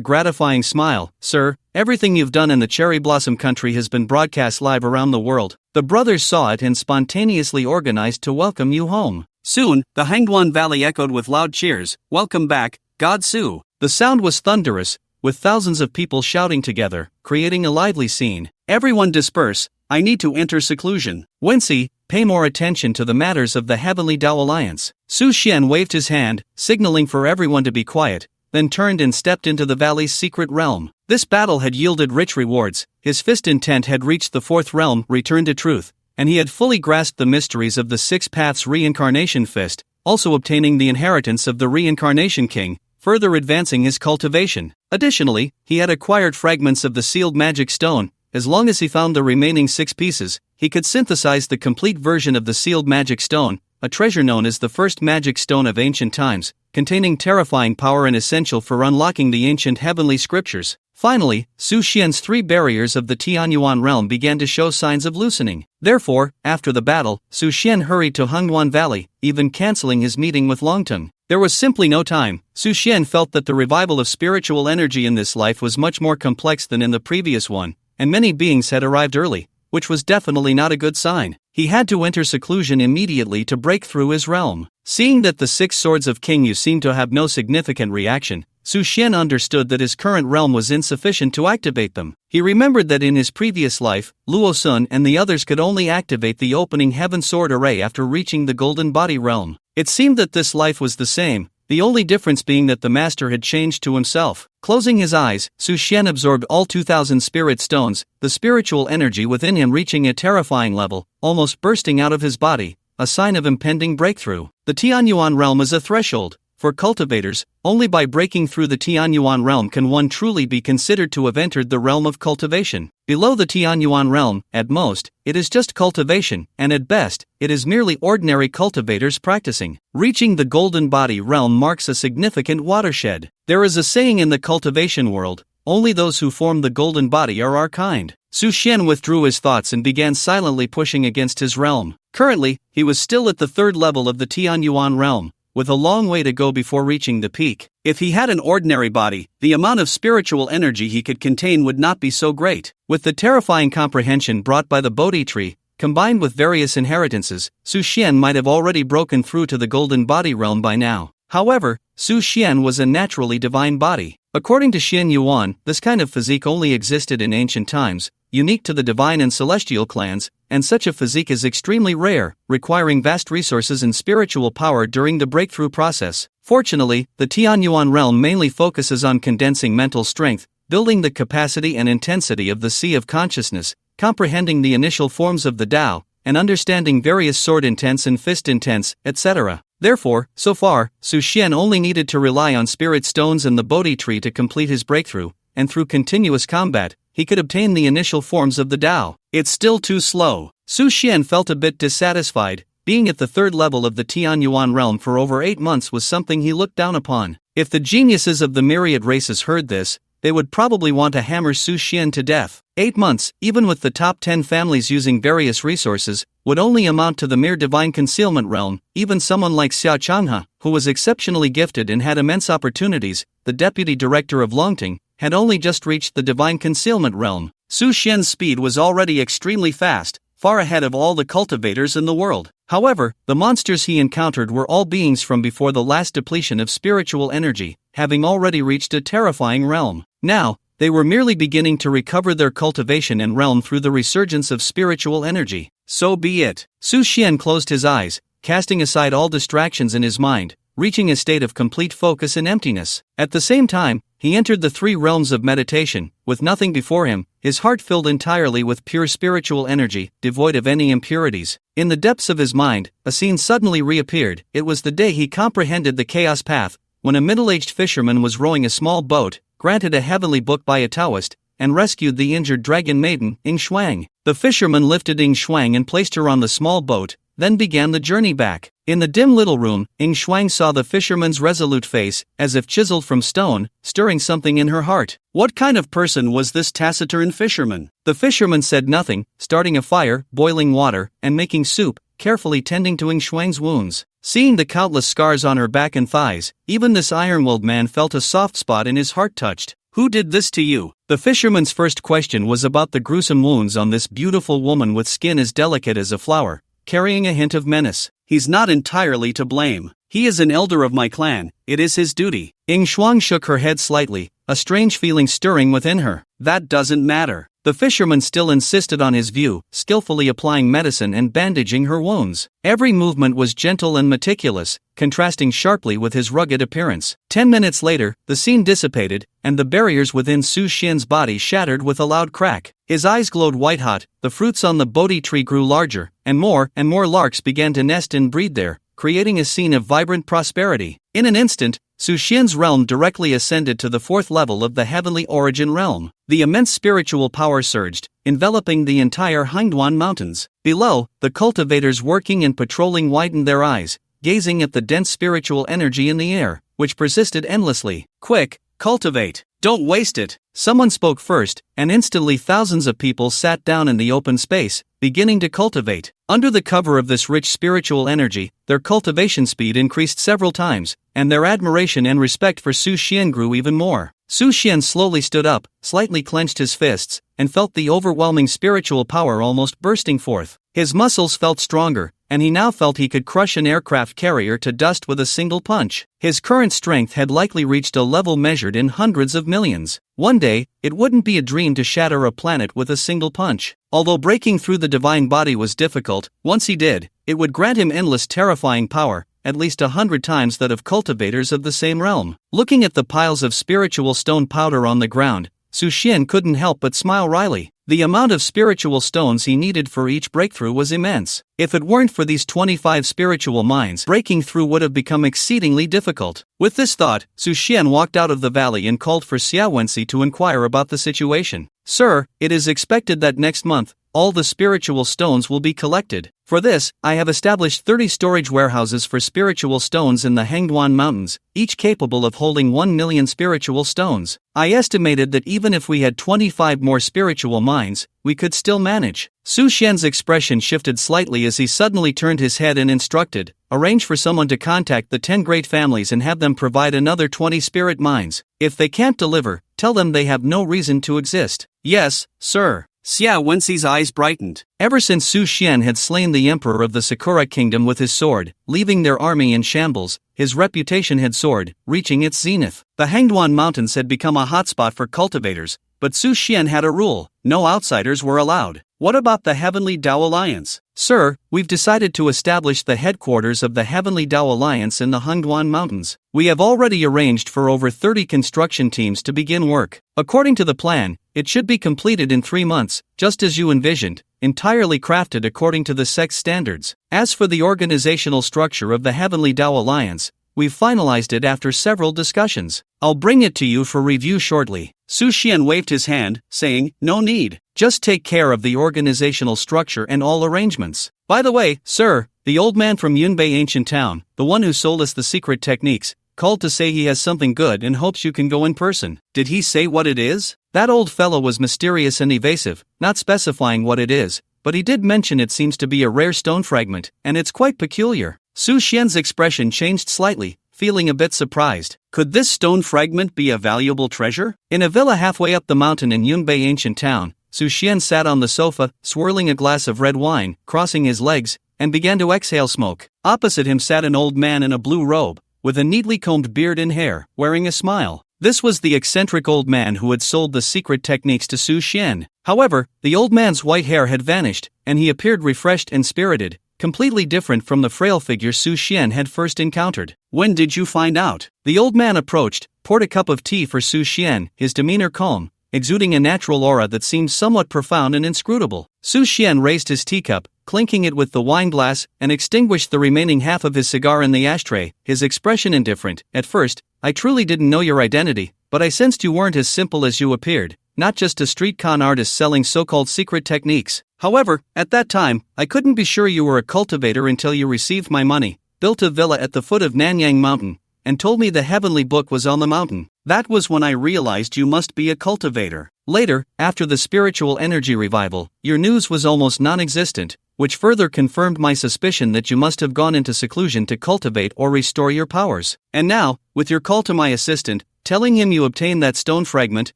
gratifying smile. Sir, everything you've done in the Cherry Blossom Country has been broadcast live around the world. The brothers saw it and spontaneously organized to welcome you home. Soon, the Hangduan Valley echoed with loud cheers. Welcome back, God Su. The sound was thunderous, with thousands of people shouting together, creating a lively scene. Everyone disperse, I need to enter seclusion. Wenxi, pay more attention to the matters of the Heavenly Tao Alliance. Su Xian waved his hand, signaling for everyone to be quiet, then turned and stepped into the valley's secret realm. This battle had yielded rich rewards. His fist intent had reached the fourth realm, Return to Truth, and he had fully grasped the mysteries of the Six Paths Reincarnation Fist, also obtaining the inheritance of the Reincarnation King, further advancing his cultivation. Additionally, he had acquired fragments of the sealed magic stone. As long as he found the remaining 6 pieces, he could synthesize the complete version of the sealed magic stone, a treasure known as the first magic stone of ancient times, containing terrifying power and essential for unlocking the ancient heavenly scriptures. Finally, Su Xian's 3 barriers of the Tianyuan realm began to show signs of loosening. Therefore, after the battle, Su Xian hurried to Hangduan Valley, even canceling his meeting with Longteng. There was simply no time. Su Xian felt that the revival of spiritual energy in this life was much more complex than in the previous one, and many beings had arrived early, which was definitely not a good sign. He had to enter seclusion immediately to break through his realm. Seeing that the 6 swords of King Yu seemed to have no significant reaction, Su Xian understood that his current realm was insufficient to activate them. He remembered that in his previous life, Luo Sun and the others could only activate the opening Heaven Sword Array after reaching the Golden Body realm. It seemed that this life was the same, the only difference being that the master had changed to himself. Closing his eyes, Su Xian absorbed all 2,000 spirit stones, the spiritual energy within him reaching a terrifying level, almost bursting out of his body. a sign of impending breakthrough. The Tianyuan realm is a threshold. For cultivators, only by breaking through the Tianyuan realm can one truly be considered to have entered the realm of cultivation. Below the Tianyuan realm, at most, it is just cultivation, and at best, it is merely ordinary cultivators practicing. Reaching the golden body realm marks a significant watershed. There is a saying in the cultivation world, only those who form the golden body are our kind. Su Xian withdrew his thoughts and began silently pushing against his realm. Currently, he was still at the third level of the Tianyuan realm, with a long way to go before reaching the peak. If he had an ordinary body, the amount of spiritual energy he could contain would not be so great. With the terrifying comprehension brought by the bodhi tree, combined with various inheritances, Su Xian might have already broken through to the golden body realm by now. However, Su Xian was a naturally divine body. According to Xin Yuan, this kind of physique only existed in ancient times, unique to the divine and celestial clans, and such a physique is extremely rare, requiring vast resources and spiritual power during the breakthrough process. Fortunately, the Tianyuan realm mainly focuses on condensing mental strength, building the capacity and intensity of the sea of consciousness, comprehending the initial forms of the Tao, and understanding various sword intents and fist intents, etc. Therefore, so far, Su Xian only needed to rely on spirit stones and the bodhi tree to complete his breakthrough, and through continuous combat, he could obtain the initial forms of the Tao. It's still too slow. Su Xian felt a bit dissatisfied. Being at the third level of the Tianyuan realm for over 8 months was something he looked down upon. If the geniuses of the myriad races heard this, they would probably want to hammer Su Xian to death. 8 months, even with the top 10 families using various resources, would only amount to the mere divine concealment realm. Even someone like Xia Changhe, who was exceptionally gifted and had immense opportunities, the deputy director of Longting, had only just reached the divine concealment realm. Su Xian's speed was already extremely fast, far ahead of all the cultivators in the world. However, the monsters he encountered were all beings from before the last depletion of spiritual energy, having already reached a terrifying realm. Now, they were merely beginning to recover their cultivation and realm through the resurgence of spiritual energy. So be it. Su Xian closed his eyes, casting aside all distractions in his mind, reaching a state of complete focus and emptiness. At the same time, he entered the 3 realms of meditation, with nothing before him, his heart filled entirely with pure spiritual energy, devoid of any impurities. In the depths of his mind, a scene suddenly reappeared. It was the day he comprehended the chaos path, when a middle-aged fisherman was rowing a small boat, granted a heavenly book by a Taoist, and rescued the injured dragon maiden, Ying Shuang. The fisherman lifted Ying Shuang and placed her on the small boat, then began the journey back. In the dim little room, Ying Shuang saw the fisherman's resolute face, as if chiseled from stone, stirring something in her heart. What kind of person was this taciturn fisherman? The fisherman said nothing, starting a fire, boiling water, and making soup, carefully tending to Ying Shuang's wounds. Seeing the countless scars on her back and thighs, even this iron-willed man felt a soft spot in his heart touched. Who did this to you? The fisherman's first question was about the gruesome wounds on this beautiful woman with skin as delicate as a flower, carrying a hint of menace. He's not entirely to blame. He is an elder of my clan, it is his duty. Ying Shuang shook her head slightly, a strange feeling stirring within her. That doesn't matter. The fisherman still insisted on his view, skillfully applying medicine and bandaging her wounds. Every movement was gentle and meticulous, contrasting sharply with his rugged appearance. 10 minutes later, the scene dissipated, and the barriers within Su Xian's body shattered with a loud crack. His eyes glowed white-hot, the fruits on the bodhi tree grew larger, and more larks began to nest and breed there, creating a scene of vibrant prosperity. In an instant, Su Xian's realm directly ascended to the 4th level of the heavenly origin realm. The immense spiritual power surged, enveloping the entire Hangduan Mountains. Below, the cultivators working and patrolling widened their eyes, gazing at the dense spiritual energy in the air, which persisted endlessly. Quick, cultivate. Don't waste it. Someone spoke first, and instantly thousands of people sat down in the open space, beginning to cultivate. Under the cover of this rich spiritual energy, their cultivation speed increased several times, and their admiration and respect for Su Xian grew even more. Su Xian slowly stood up, slightly clenched his fists, and felt the overwhelming spiritual power almost bursting forth. His muscles felt stronger, and he now felt he could crush an aircraft carrier to dust with a single punch. His current strength had likely reached a level measured in hundreds of millions. One day, it wouldn't be a dream to shatter a planet with a single punch. Although breaking through the divine body was difficult, once he did, it would grant him endless terrifying power, at least 100 times that of cultivators of the same realm. Looking at the piles of spiritual stone powder on the ground, Su Xian couldn't help but smile wryly. The amount of spiritual stones he needed for each breakthrough was immense. If it weren't for these 25 spiritual mines, breaking through would have become exceedingly difficult. With this thought, Su Xian walked out of the valley and called for Xia Wenxi to inquire about the situation. Sir, it is expected that next month, all the spiritual stones will be collected. For this, I have established 30 storage warehouses for spiritual stones in the Hengduan Mountains, each capable of holding 1 million spiritual stones. I estimated that even if we had 25 more spiritual mines, we could still manage. Su Xian's expression shifted slightly as he suddenly turned his head and instructed, arrange for someone to contact the 10 great families and have them provide another 20 spirit mines. If they can't deliver, tell them they have no reason to exist. Yes, sir. Xia Wenxi's eyes brightened. Ever since Su Xian had slain the emperor of the Sakura kingdom with his sword, leaving their army in shambles, his reputation had soared, reaching its zenith. The Hengduan Mountains had become a hotspot for cultivators, but Su Xian had a rule: no outsiders were allowed. What about the Heavenly Tao Alliance? Sir, we've decided to establish the headquarters of the Heavenly Tao Alliance in the Hengduan Mountains. We have already arranged for over 30 construction teams to begin work. According to the plan, it should be completed in 3 months, just as you envisioned, entirely crafted according to the sect's standards. As for the organizational structure of the Heavenly Tao Alliance, we've finalized it after several discussions. I'll bring it to you for review shortly. Su Xian waved his hand, saying, no need. Just take care of the organizational structure and all arrangements. By the way, sir, the old man from Yunbei Ancient Town, the one who sold us the secret techniques, called to say he has something good and hopes you can go in person. Did he say what it is? That old fellow was mysterious and evasive, not specifying what it is, but he did mention it seems to be a rare stone fragment, and it's quite peculiar. Su Xian's expression changed slightly, feeling a bit surprised. Could this stone fragment be a valuable treasure? In a villa halfway up the mountain in Yunbei Ancient Town, Su Xian sat on the sofa, swirling a glass of red wine, crossing his legs, and began to exhale smoke. Opposite him sat an old man in a blue robe, with a neatly combed beard and hair, wearing a smile. This was the eccentric old man who had sold the secret techniques to Su Xian. However, the old man's white hair had vanished, and he appeared refreshed and spirited, completely different from the frail figure Su Xian had first encountered. When did you find out? The old man approached, poured a cup of tea for Su Xian, his demeanor calm, exuding a natural aura that seemed somewhat profound and inscrutable. Su Xian raised his teacup, clinking it with the wine glass, and extinguished the remaining half of his cigar in the ashtray, his expression indifferent. At first, I truly didn't know your identity, but I sensed you weren't as simple as you appeared, not just a street con artist selling so-called secret techniques. However, at that time, I couldn't be sure you were a cultivator until you received my money, built a villa at the foot of Nanyang Mountain, and told me the heavenly book was on the mountain. That was when I realized you must be a cultivator. Later, after the spiritual energy revival, your news was almost non-existent, which further confirmed my suspicion that you must have gone into seclusion to cultivate or restore your powers. And now, with your call to my assistant, telling him you obtained that stone fragment,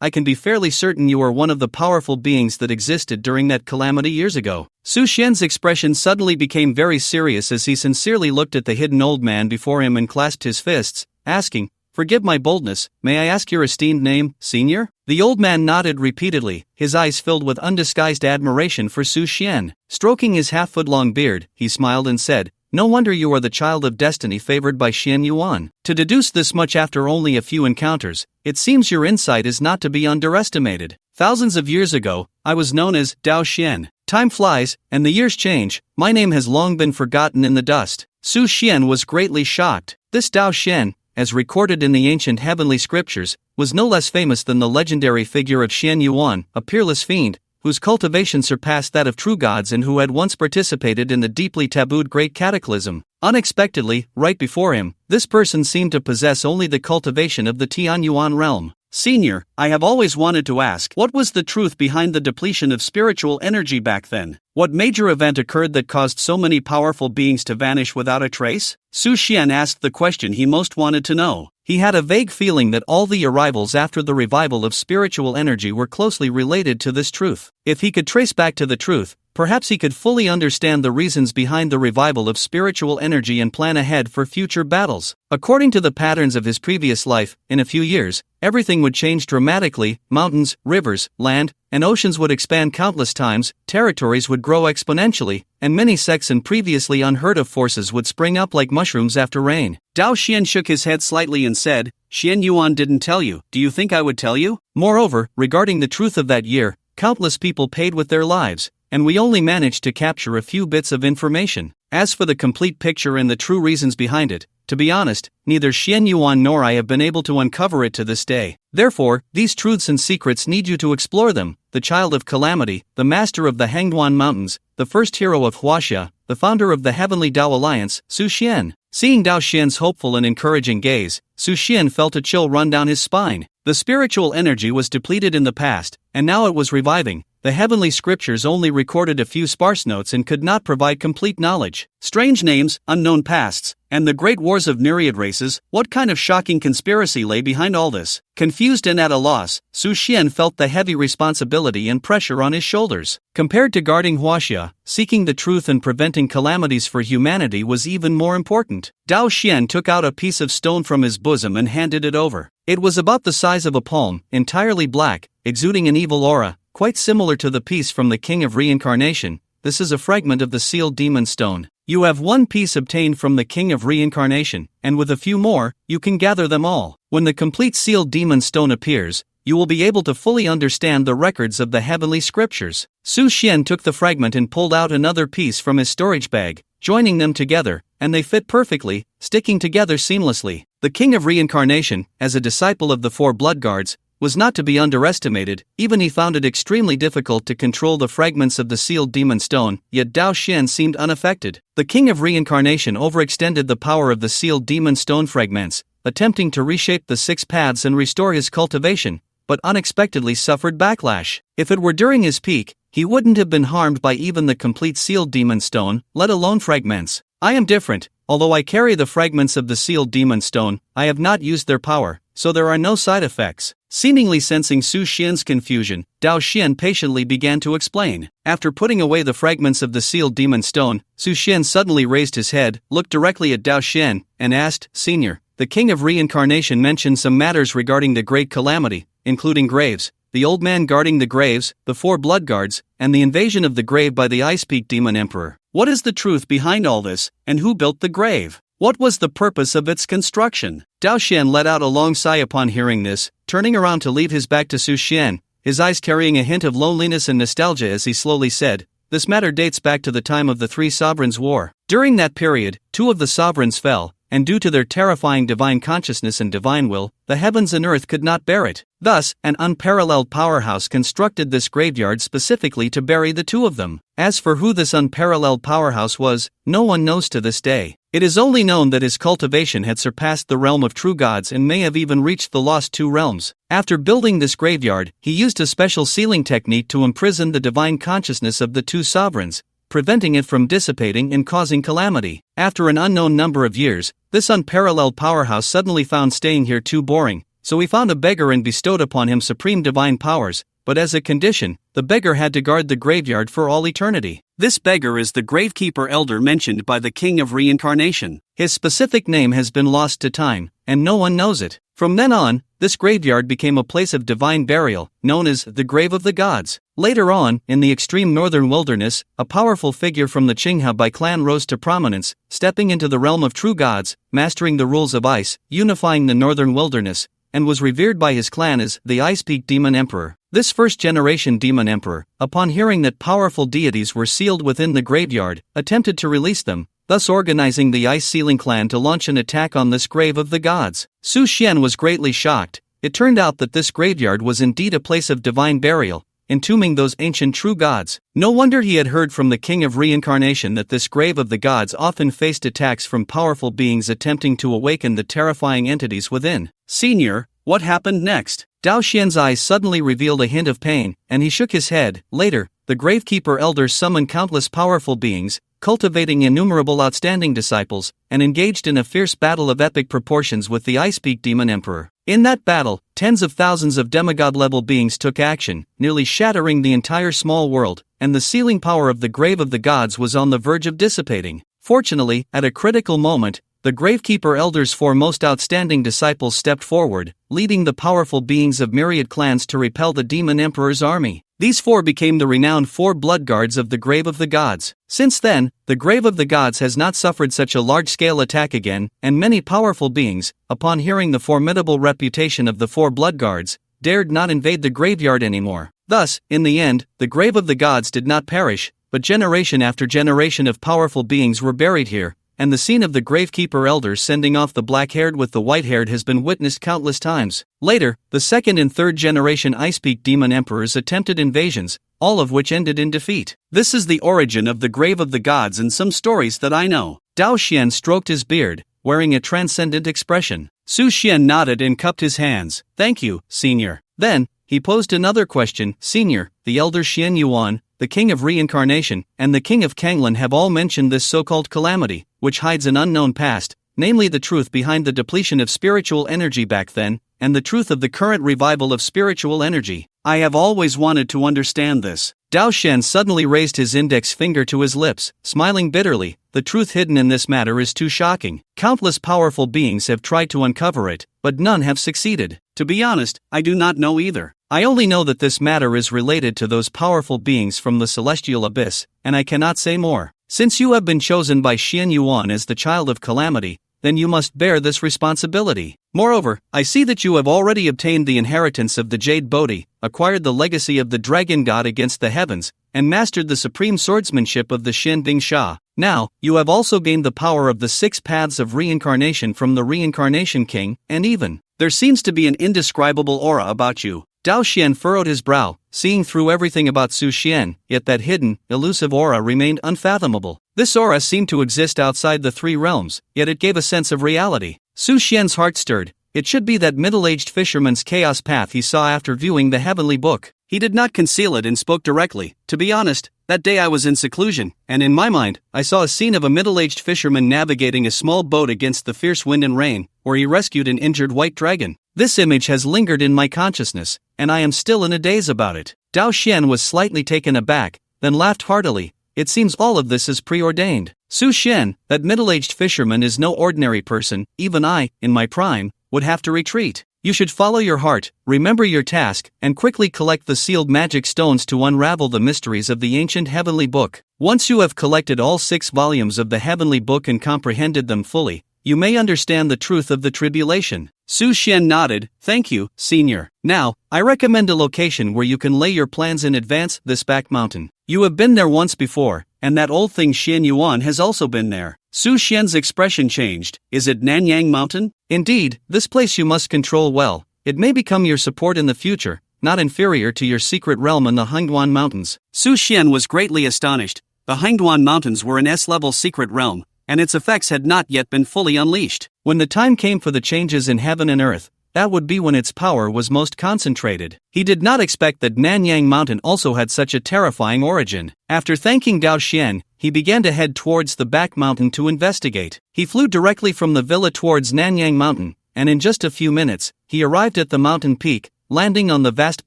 I can be fairly certain you are one of the powerful beings that existed during that calamity years ago. Su Xian's expression suddenly became very serious as he sincerely looked at the hidden old man before him and clasped his fists, asking, forgive my boldness, may I ask your esteemed name, senior? The old man nodded repeatedly, his eyes filled with undisguised admiration for Su Xian. Stroking his half-foot-long beard, he smiled and said, no wonder you are the child of destiny favored by Xian Yuan. To deduce this much after only a few encounters, it seems your insight is not to be underestimated. Thousands of years ago, I was known as Dao Xian. Time flies, and the years change. My name has long been forgotten in the dust. Su Xian was greatly shocked. This Dao Xian, as recorded in the ancient heavenly scriptures, was no less famous than the legendary figure of Xian Yuan, a peerless fiend, whose cultivation surpassed that of true gods and who had once participated in the deeply tabooed Great Cataclysm. Unexpectedly, right before him, this person seemed to possess only the cultivation of the Tian Yuan realm. Senior, I have always wanted to ask, what was the truth behind the depletion of spiritual energy back then? What major event occurred that caused so many powerful beings to vanish without a trace? Su Xian asked the question he most wanted to know. He had a vague feeling that all the arrivals after the revival of spiritual energy were closely related to this truth. If he could trace back to the truth, perhaps he could fully understand the reasons behind the revival of spiritual energy and plan ahead for future battles. According to the patterns of his previous life, in a few years, everything would change dramatically. Mountains, rivers, land, and oceans would expand countless times, territories would grow exponentially, and many sects and previously unheard of forces would spring up like mushrooms after rain. Dao Xian shook his head slightly and said, Xian Yuan didn't tell you. Do you think I would tell you? Moreover, regarding the truth of that year, countless people paid with their lives, and we only managed to capture a few bits of information. As for the complete picture and the true reasons behind it, to be honest, neither Xian Yuan nor I have been able to uncover it to this day. Therefore, these truths and secrets need you to explore them. The Child of Calamity, the master of the Hangduan Mountains, the first hero of Huaxia, the founder of the Heavenly Dao Alliance, Su Xian. Seeing Dao Xian's hopeful and encouraging gaze, Su Xian felt a chill run down his spine. The spiritual energy was depleted in the past, and now it was reviving. The heavenly scriptures only recorded a few sparse notes and could not provide complete knowledge. Strange names, unknown pasts, and the great wars of myriad races, what kind of shocking conspiracy lay behind all this? Confused and at a loss, Su Xian felt the heavy responsibility and pressure on his shoulders. Compared to guarding Huaxia, seeking the truth and preventing calamities for humanity was even more important. Dao Xian took out a piece of stone from his bosom and handed it over. It was about the size of a palm, entirely black, exuding an evil aura, quite similar to the piece from the King of Reincarnation. This is a fragment of the sealed demon stone. You have one piece obtained from the King of Reincarnation, and with a few more, you can gather them all. When the complete sealed demon stone appears, you will be able to fully understand the records of the heavenly scriptures. Su Xian took the fragment and pulled out another piece from his storage bag, joining them together, and they fit perfectly, sticking together seamlessly. The King of Reincarnation, as a disciple of the four blood guards, was not to be underestimated. Even he found it extremely difficult to control the fragments of the sealed demon stone, yet Dao Xian seemed unaffected. The King of Reincarnation overextended the power of the sealed demon stone fragments, attempting to reshape the six paths and restore his cultivation, but unexpectedly suffered backlash. If it were during his peak, he wouldn't have been harmed by even the complete sealed demon stone, let alone fragments. I am different. Although I carry the fragments of the sealed demon stone, I have not used their power, so there are no side effects. Seemingly sensing Su Xian's confusion, Dao Xian patiently began to explain. After putting away the fragments of the sealed demon stone, Su Xian suddenly raised his head, looked directly at Dao Xian, and asked, "Senior, the King of Reincarnation mentioned some matters regarding the Great Calamity, including graves, the old man guarding the graves, the four blood guards, and the invasion of the grave by the Ice Peak Demon Emperor. What is the truth behind all this, and who built the grave? What was the purpose of its construction?" Dao Xian let out a long sigh upon hearing this, turning around to leave his back to Su Xian, his eyes carrying a hint of loneliness and nostalgia as he slowly said, "This matter dates back to the time of the Three Sovereigns' War. During that period, two of the sovereigns fell, and due to their terrifying divine consciousness and divine will, the heavens and earth could not bear it. Thus, an unparalleled powerhouse constructed this graveyard specifically to bury the two of them. As for who this unparalleled powerhouse was, no one knows to this day. It is only known that his cultivation had surpassed the realm of true gods and may have even reached the lost two realms. After building this graveyard, he used a special sealing technique to imprison the divine consciousness of the two sovereigns, preventing it from dissipating and causing calamity. After an unknown number of years, this unparalleled powerhouse suddenly found staying here too boring, so he found a beggar and bestowed upon him supreme divine powers, but as a condition, the beggar had to guard the graveyard for all eternity. This beggar is the Gravekeeper Elder mentioned by the King of Reincarnation. His specific name has been lost to time, and no one knows it. From then on, this graveyard became a place of divine burial, known as the Grave of the Gods. Later on, in the extreme northern wilderness, a powerful figure from the Qinghe clan rose to prominence, stepping into the realm of true gods, mastering the rules of ice, unifying the northern wilderness, and was revered by his clan as the Ice Peak Demon Emperor. This first-generation demon emperor, upon hearing that powerful deities were sealed within the graveyard, attempted to release them, thus organizing the Ice Sealing clan to launch an attack on this grave of the gods. Su Xian was greatly shocked. It turned out that this graveyard was indeed a place of divine burial, entombing those ancient true gods. No wonder he had heard from the King of Reincarnation that this grave of the gods often faced attacks from powerful beings attempting to awaken the terrifying entities within. "Senior, what happened next?" Dao Xian's eyes suddenly revealed a hint of pain, and he shook his head. Later, the Gravekeeper Elder summoned countless powerful beings, cultivating innumerable outstanding disciples, and engaged in a fierce battle of epic proportions with the Ice Peak Demon Emperor. In that battle, tens of thousands of demigod-level beings took action, nearly shattering the entire small world, and the sealing power of the Grave of the Gods was on the verge of dissipating. Fortunately, at a critical moment, the Gravekeeper Elder's four most outstanding disciples stepped forward, leading the powerful beings of myriad clans to repel the Demon Emperor's army. These four became the renowned four blood guards of the Grave of the Gods. Since then, the Grave of the Gods has not suffered such a large-scale attack again, and many powerful beings, upon hearing the formidable reputation of the four blood guards, dared not invade the graveyard anymore. Thus, in the end, the grave of the gods did not perish, but generation after generation of powerful beings were buried here, and the scene of the gravekeeper elders sending off the black-haired with the white-haired has been witnessed countless times. Later, the second and third generation Ice Peak demon emperors attempted invasions, all of which ended in defeat. This is the origin of the grave of the gods and some stories that I know. Dao Xian stroked his beard, wearing a transcendent expression. Su Xian nodded and cupped his hands. Thank you, Senior. Then, he posed another question. Senior, the elder Xian Yuan, the king of reincarnation, and the king of Kanglan have all mentioned this so-called calamity, which hides an unknown past, namely the truth behind the depletion of spiritual energy back then, and the truth of the current revival of spiritual energy. I have always wanted to understand this. Dao Shen suddenly raised his index finger to his lips, smiling bitterly. The truth hidden in this matter is too shocking. Countless powerful beings have tried to uncover it, but none have succeeded. To be honest, I do not know either. I only know that this matter is related to those powerful beings from the celestial abyss, and I cannot say more. Since you have been chosen by Xian Yuan as the child of calamity, then you must bear this responsibility. Moreover, I see that you have already obtained the inheritance of the Jade Bodhi, acquired the legacy of the Dragon God against the heavens, and mastered the supreme swordsmanship of the Shen Bing Sha. Now, you have also gained the power of the 6 paths of reincarnation from the Reincarnation King, and even, there seems to be an indescribable aura about you. Dao Xian furrowed his brow, seeing through everything about Su Xian, yet that hidden, elusive aura remained unfathomable. This aura seemed to exist outside the 3 realms, yet it gave a sense of reality. Su Xian's heart stirred. It should be that middle-aged fisherman's chaos path he saw after viewing the heavenly book. He did not conceal it and spoke directly. To be honest, that day I was in seclusion, and in my mind, I saw a scene of a middle-aged fisherman navigating a small boat against the fierce wind and rain, where he rescued an injured white dragon. This image has lingered in my consciousness, and I am still in a daze about it. Dao Xian was slightly taken aback, then laughed heartily. It seems all of this is preordained. Su Xian, that middle-aged fisherman is no ordinary person. Even I, in my prime, would have to retreat. You should follow your heart, remember your task, and quickly collect the sealed magic stones to unravel the mysteries of the ancient heavenly book. Once you have collected all 6 volumes of the heavenly book and comprehended them fully, you may understand the truth of the tribulation. Su Xian nodded. Thank you, Senior. Now, I recommend a location where you can lay your plans in advance, this back mountain. You have been there once before, and that old thing Xian Yuan has also been there. Su Xian's expression changed. Is it Nanyang Mountain? Indeed, this place you must control well. It may become your support in the future, not inferior to your secret realm in the Hangduan Mountains. Su Xian was greatly astonished. The Hangduan Mountains were an S-level secret realm, and its effects had not yet been fully unleashed. When the time came for the changes in heaven and earth, that would be when its power was most concentrated. He did not expect that Nanyang Mountain also had such a terrifying origin. After thanking Dao Xian, he began to head towards the back mountain to investigate. He flew directly from the villa towards Nanyang Mountain, and in just a few minutes, he arrived at the mountain peak, landing on the vast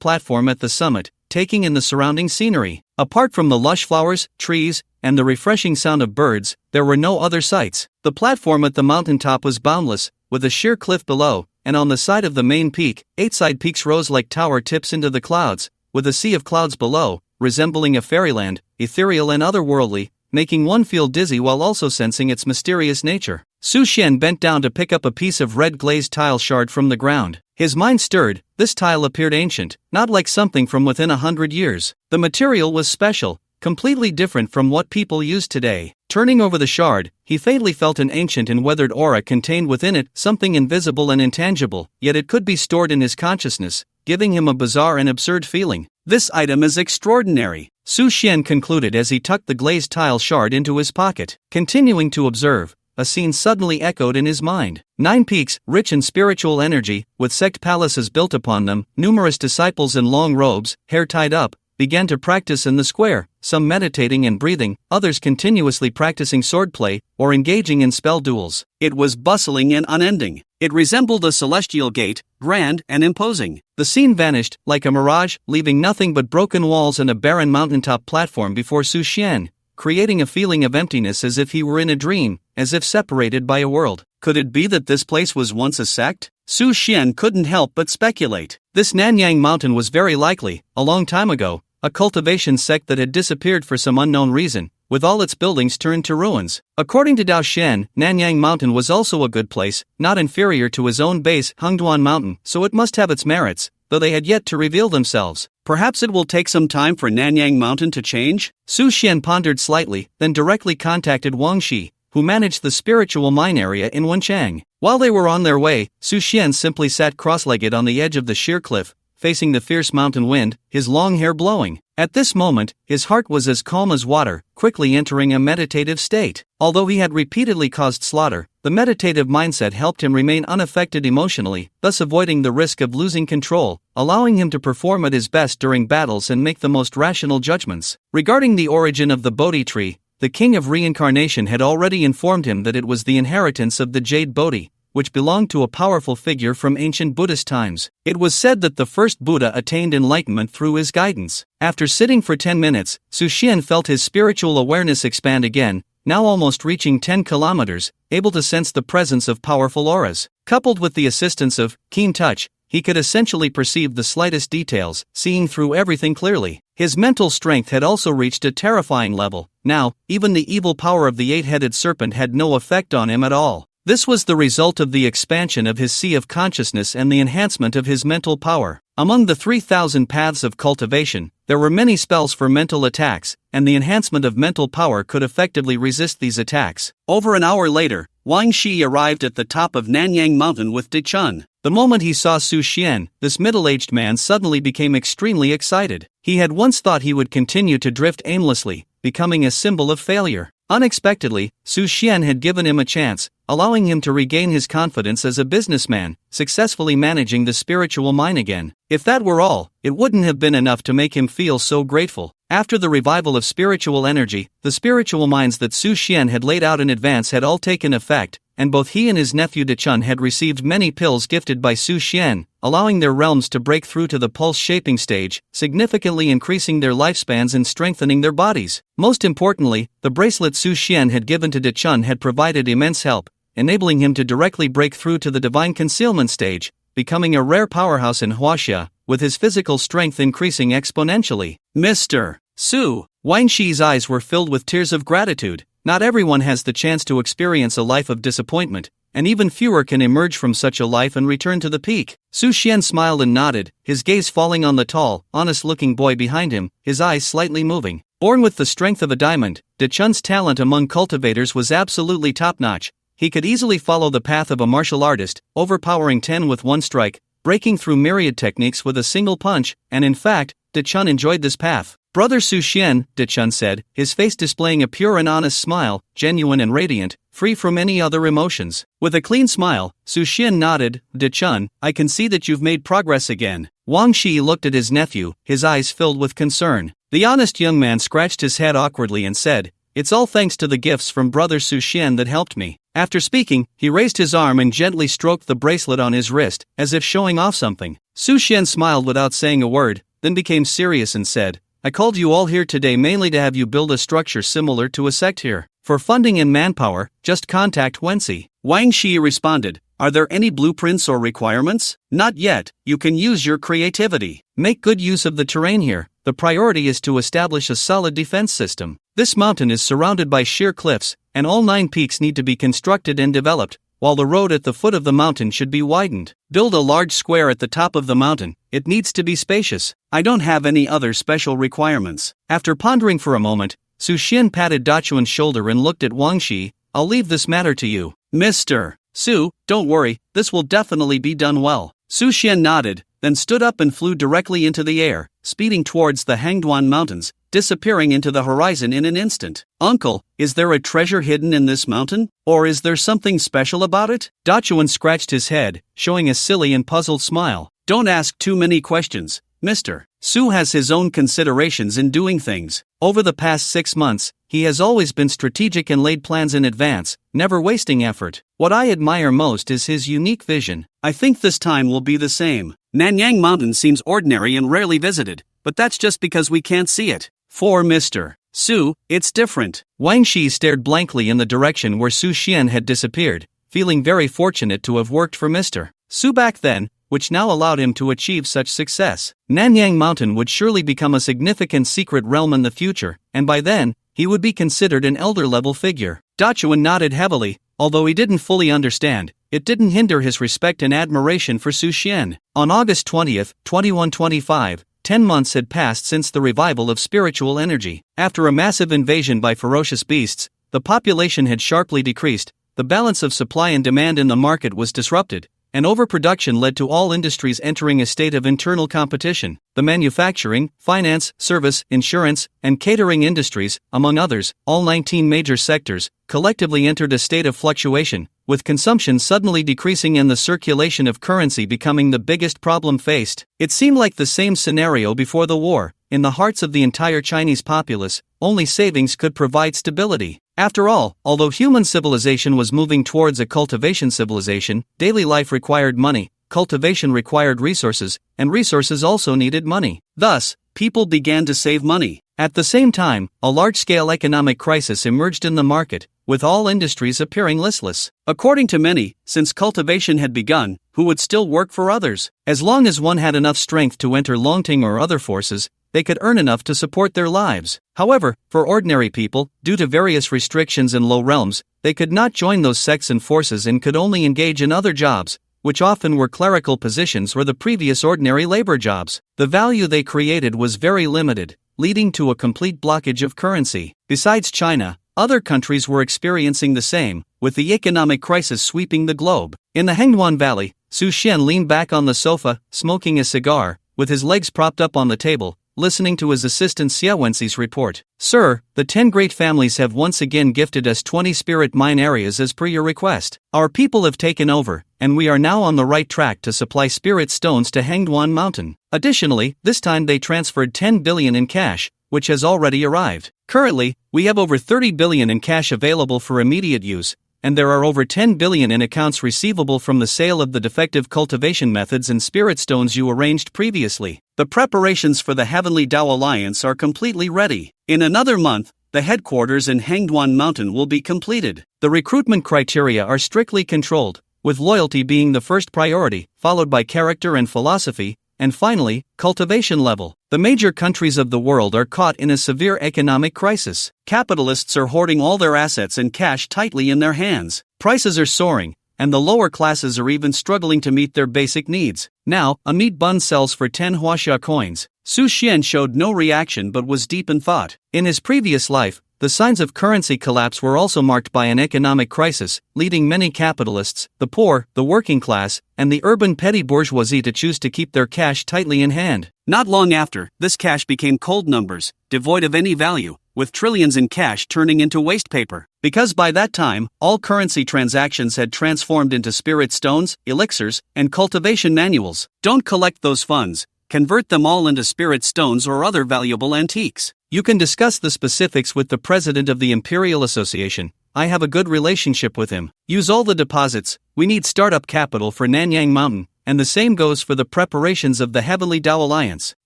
platform at the summit, taking in the surrounding scenery. Apart from the lush flowers, trees, and the refreshing sound of birds, there were no other sights. The platform at the mountaintop was boundless, with a sheer cliff below, and on the side of the main peak, 8 side peaks rose like tower tips into the clouds, with a sea of clouds below, resembling a fairyland, ethereal and otherworldly, making one feel dizzy while also sensing its mysterious nature. Su Xian bent down to pick up a piece of red glazed tile shard from the ground. His mind stirred. This tile appeared ancient, not like something from within 100 years. The material was special, completely different from what people use today. Turning over the shard, he faintly felt an ancient and weathered aura contained within it, something invisible and intangible, yet it could be stored in his consciousness, giving him a bizarre and absurd feeling. This item is extraordinary, Su Xian concluded as he tucked the glazed tile shard into his pocket. Continuing to observe, a scene suddenly echoed in his mind. 9 peaks, rich in spiritual energy, with sect palaces built upon them, numerous disciples in long robes, hair tied up, began to practice in the square, some meditating and breathing, others continuously practicing swordplay, or engaging in spell duels. It was bustling and unending. It resembled a celestial gate, grand and imposing. The scene vanished, like a mirage, leaving nothing but broken walls and a barren mountaintop platform before Su Xian, creating a feeling of emptiness as if he were in a dream, as if separated by a world. Could it be that this place was once a sect? Su Xian couldn't help but speculate. This Nanyang Mountain was very likely, a long time ago, a cultivation sect that had disappeared for some unknown reason, with all its buildings turned to ruins. According to Dao Xian, Nanyang Mountain was also a good place, not inferior to his own base, Hangduan Mountain, so it must have its merits, though they had yet to reveal themselves. Perhaps it will take some time for Nanyang Mountain to change? Su Xian pondered slightly, then directly contacted Wang Shi, who managed the spiritual mine area in Wenchang. While they were on their way, Su Xian simply sat cross-legged on the edge of the sheer cliff, facing the fierce mountain wind, his long hair blowing. At this moment, his heart was as calm as water, quickly entering a meditative state. Although he had repeatedly caused slaughter, the meditative mindset helped him remain unaffected emotionally, thus avoiding the risk of losing control, allowing him to perform at his best during battles and make the most rational judgments. Regarding the origin of the Bodhi tree, the king of reincarnation had already informed him that it was the inheritance of the jade Bodhi, which belonged to a powerful figure from ancient Buddhist times. It was said that the first Buddha attained enlightenment through his guidance. After sitting for 10 minutes, Su Xian felt his spiritual awareness expand again, now almost reaching 10 kilometers, able to sense the presence of powerful auras. Coupled with the assistance of keen touch, he could essentially perceive the slightest details, seeing through everything clearly. His mental strength had also reached a terrifying level. Now, even the evil power of the eight-headed serpent had no effect on him at all. This was the result of the expansion of his sea of consciousness and the enhancement of his mental power. Among the 3,000 paths of cultivation, there were many spells for mental attacks, and the enhancement of mental power could effectively resist these attacks. Over an hour later, Wang Shi arrived at the top of Nanyang Mountain with De Chun. The moment he saw Su Xian, this middle-aged man suddenly became extremely excited. He had once thought he would continue to drift aimlessly, becoming a symbol of failure. Unexpectedly, Su Xian had given him a chance, allowing him to regain his confidence as a businessman, successfully managing the spiritual mine again. If that were all, it wouldn't have been enough to make him feel so grateful. After the revival of spiritual energy, the spiritual mines that Su Xian had laid out in advance had all taken effect, and both he and his nephew De Chun had received many pills gifted by Su Xian, allowing their realms to break through to the pulse-shaping stage, significantly increasing their lifespans and strengthening their bodies. Most importantly, the bracelet Su Xian had given to De Chun had provided immense help, enabling him to directly break through to the divine concealment stage, becoming a rare powerhouse in Huaxia, with his physical strength increasing exponentially. Mr. Su, Wang Shi's eyes were filled with tears of gratitude. Not everyone has the chance to experience a life of disappointment, and even fewer can emerge from such a life and return to the peak. Su Xian smiled and nodded, his gaze falling on the tall, honest-looking boy behind him, his eyes slightly moving. Born with the strength of a diamond, De Chun's talent among cultivators was absolutely top-notch. He could easily follow the path of a martial artist, overpowering 10 with one strike, breaking through myriad techniques with a single punch, and in fact, De Chun enjoyed this path. Brother Su Xian, De Chun said, his face displaying a pure and honest smile, genuine and radiant, free from any other emotions. With a clean smile, Su Xian nodded. De Chun, I can see that you've made progress again. Wang Shi looked at his nephew, his eyes filled with concern. The honest young man scratched his head awkwardly and said, It's all thanks to the gifts from Brother Su Xian that helped me. After speaking, he raised his arm and gently stroked the bracelet on his wrist, as if showing off something. Su Xian smiled without saying a word, then became serious and said, I called you all here today mainly to have you build a structure similar to a sect here. For funding and manpower, just contact Wensi. Wang Shi responded, Are there any blueprints or requirements? Not yet, you can use your creativity. Make good use of the terrain here. The priority is to establish a solid defense system. This mountain is surrounded by sheer cliffs, and all 9 peaks need to be constructed and developed, while the road at the foot of the mountain should be widened. Build a large square at the top of the mountain. It needs to be spacious. I don't have any other special requirements. After pondering for a moment, Su Xian patted Dachuan's shoulder and looked at Wang Shi. I'll leave this matter to you. Mr. Su, don't worry, this will definitely be done well. Su Xian nodded, then stood up and flew directly into the air, speeding towards the Hangduan Mountains, disappearing into the horizon in an instant. Uncle, is there a treasure hidden in this mountain? Or is there something special about it? Dachuan scratched his head, showing a silly and puzzled smile. Don't ask too many questions, Mr. Su has his own considerations in doing things. Over the past 6 months, he has always been strategic and laid plans in advance, never wasting effort. What I admire most is his unique vision. I think this time will be the same. Nanyang Mountain seems ordinary and rarely visited, but that's just because we can't see it. For Mr. Su, it's different. Wang Shi stared blankly in the direction where Su Xian had disappeared, feeling very fortunate to have worked for Mr. Su back then, which now allowed him to achieve such success. Nanyang Mountain would surely become a significant secret realm in the future, and by then, he would be considered an elder-level figure. Dachuan nodded heavily, although he didn't fully understand. it didn't hinder his respect and admiration for Su Xian. On August 20, 2125, 10 months had passed since the revival of spiritual energy. After a massive invasion by ferocious beasts, the population had sharply decreased, the balance of supply and demand in the market was disrupted, and overproduction led to all industries entering a state of internal competition. The manufacturing, finance, service, insurance, and catering industries, among others, all 19 major sectors, collectively entered a state of fluctuation, with consumption suddenly decreasing and the circulation of currency becoming the biggest problem faced. It seemed like the same scenario before the war. In the hearts of the entire Chinese populace, only savings could provide stability. After all, although human civilization was moving towards a cultivation civilization, daily life required money, cultivation required resources, and resources also needed money. Thus, people began to save money. At the same time, a large-scale economic crisis emerged in the market, with all industries appearing listless. According to many, since cultivation had begun, who would still work for others? As long as one had enough strength to enter Longting or other forces, they could earn enough to support their lives. However, for ordinary people, due to various restrictions in low realms, they could not join those sects and forces and could only engage in other jobs, which often were clerical positions or the previous ordinary labor jobs. The value they created was very limited, leading to a complete blockage of currency. Besides China, other countries were experiencing the same, with the economic crisis sweeping the globe. In the Hengduan Valley, Su Xian leaned back on the sofa, smoking a cigar, with his legs propped up on the table, listening to his assistant Xia Wenxi's report. Sir, the 10 great families have once again gifted us 20 spirit mine areas as per your request. Our people have taken over, and we are now on the right track to supply spirit stones to Hengduan Mountain. Additionally, this time they transferred 10 billion in cash, which has already arrived. Currently, we have over 30 billion in cash available for immediate use, and there are over 10 billion in accounts receivable from the sale of the defective cultivation methods and spirit stones you arranged previously. The preparations for the Heavenly Tao Alliance are completely ready. In another month, the headquarters in Hengduan Mountain will be completed. The recruitment criteria are strictly controlled, with loyalty being the first priority, followed by character and philosophy, and finally, cultivation level. The major countries of the world are caught in a severe economic crisis. Capitalists are hoarding all their assets and cash tightly in their hands. Prices are soaring, and the lower classes are even struggling to meet their basic needs. Now, a meat bun sells for 10 huaxia coins. Su Xian showed no reaction but was deep in thought. In his previous life, the signs of currency collapse were also marked by an economic crisis, leading many capitalists, the poor, the working class, and the urban petty bourgeoisie to choose to keep their cash tightly in hand. Not long after, this cash became cold numbers, devoid of any value, with trillions in cash turning into waste paper. Because by that time, all currency transactions had transformed into spirit stones, elixirs, and cultivation manuals. Don't collect those funds. Convert them all into spirit stones or other valuable antiques. You can discuss the specifics with the president of the Imperial Association. I have a good relationship with him. Use all the deposits. We need startup capital for Nanyang Mountain, and the same goes for the preparations of the Heavenly Tao Alliance.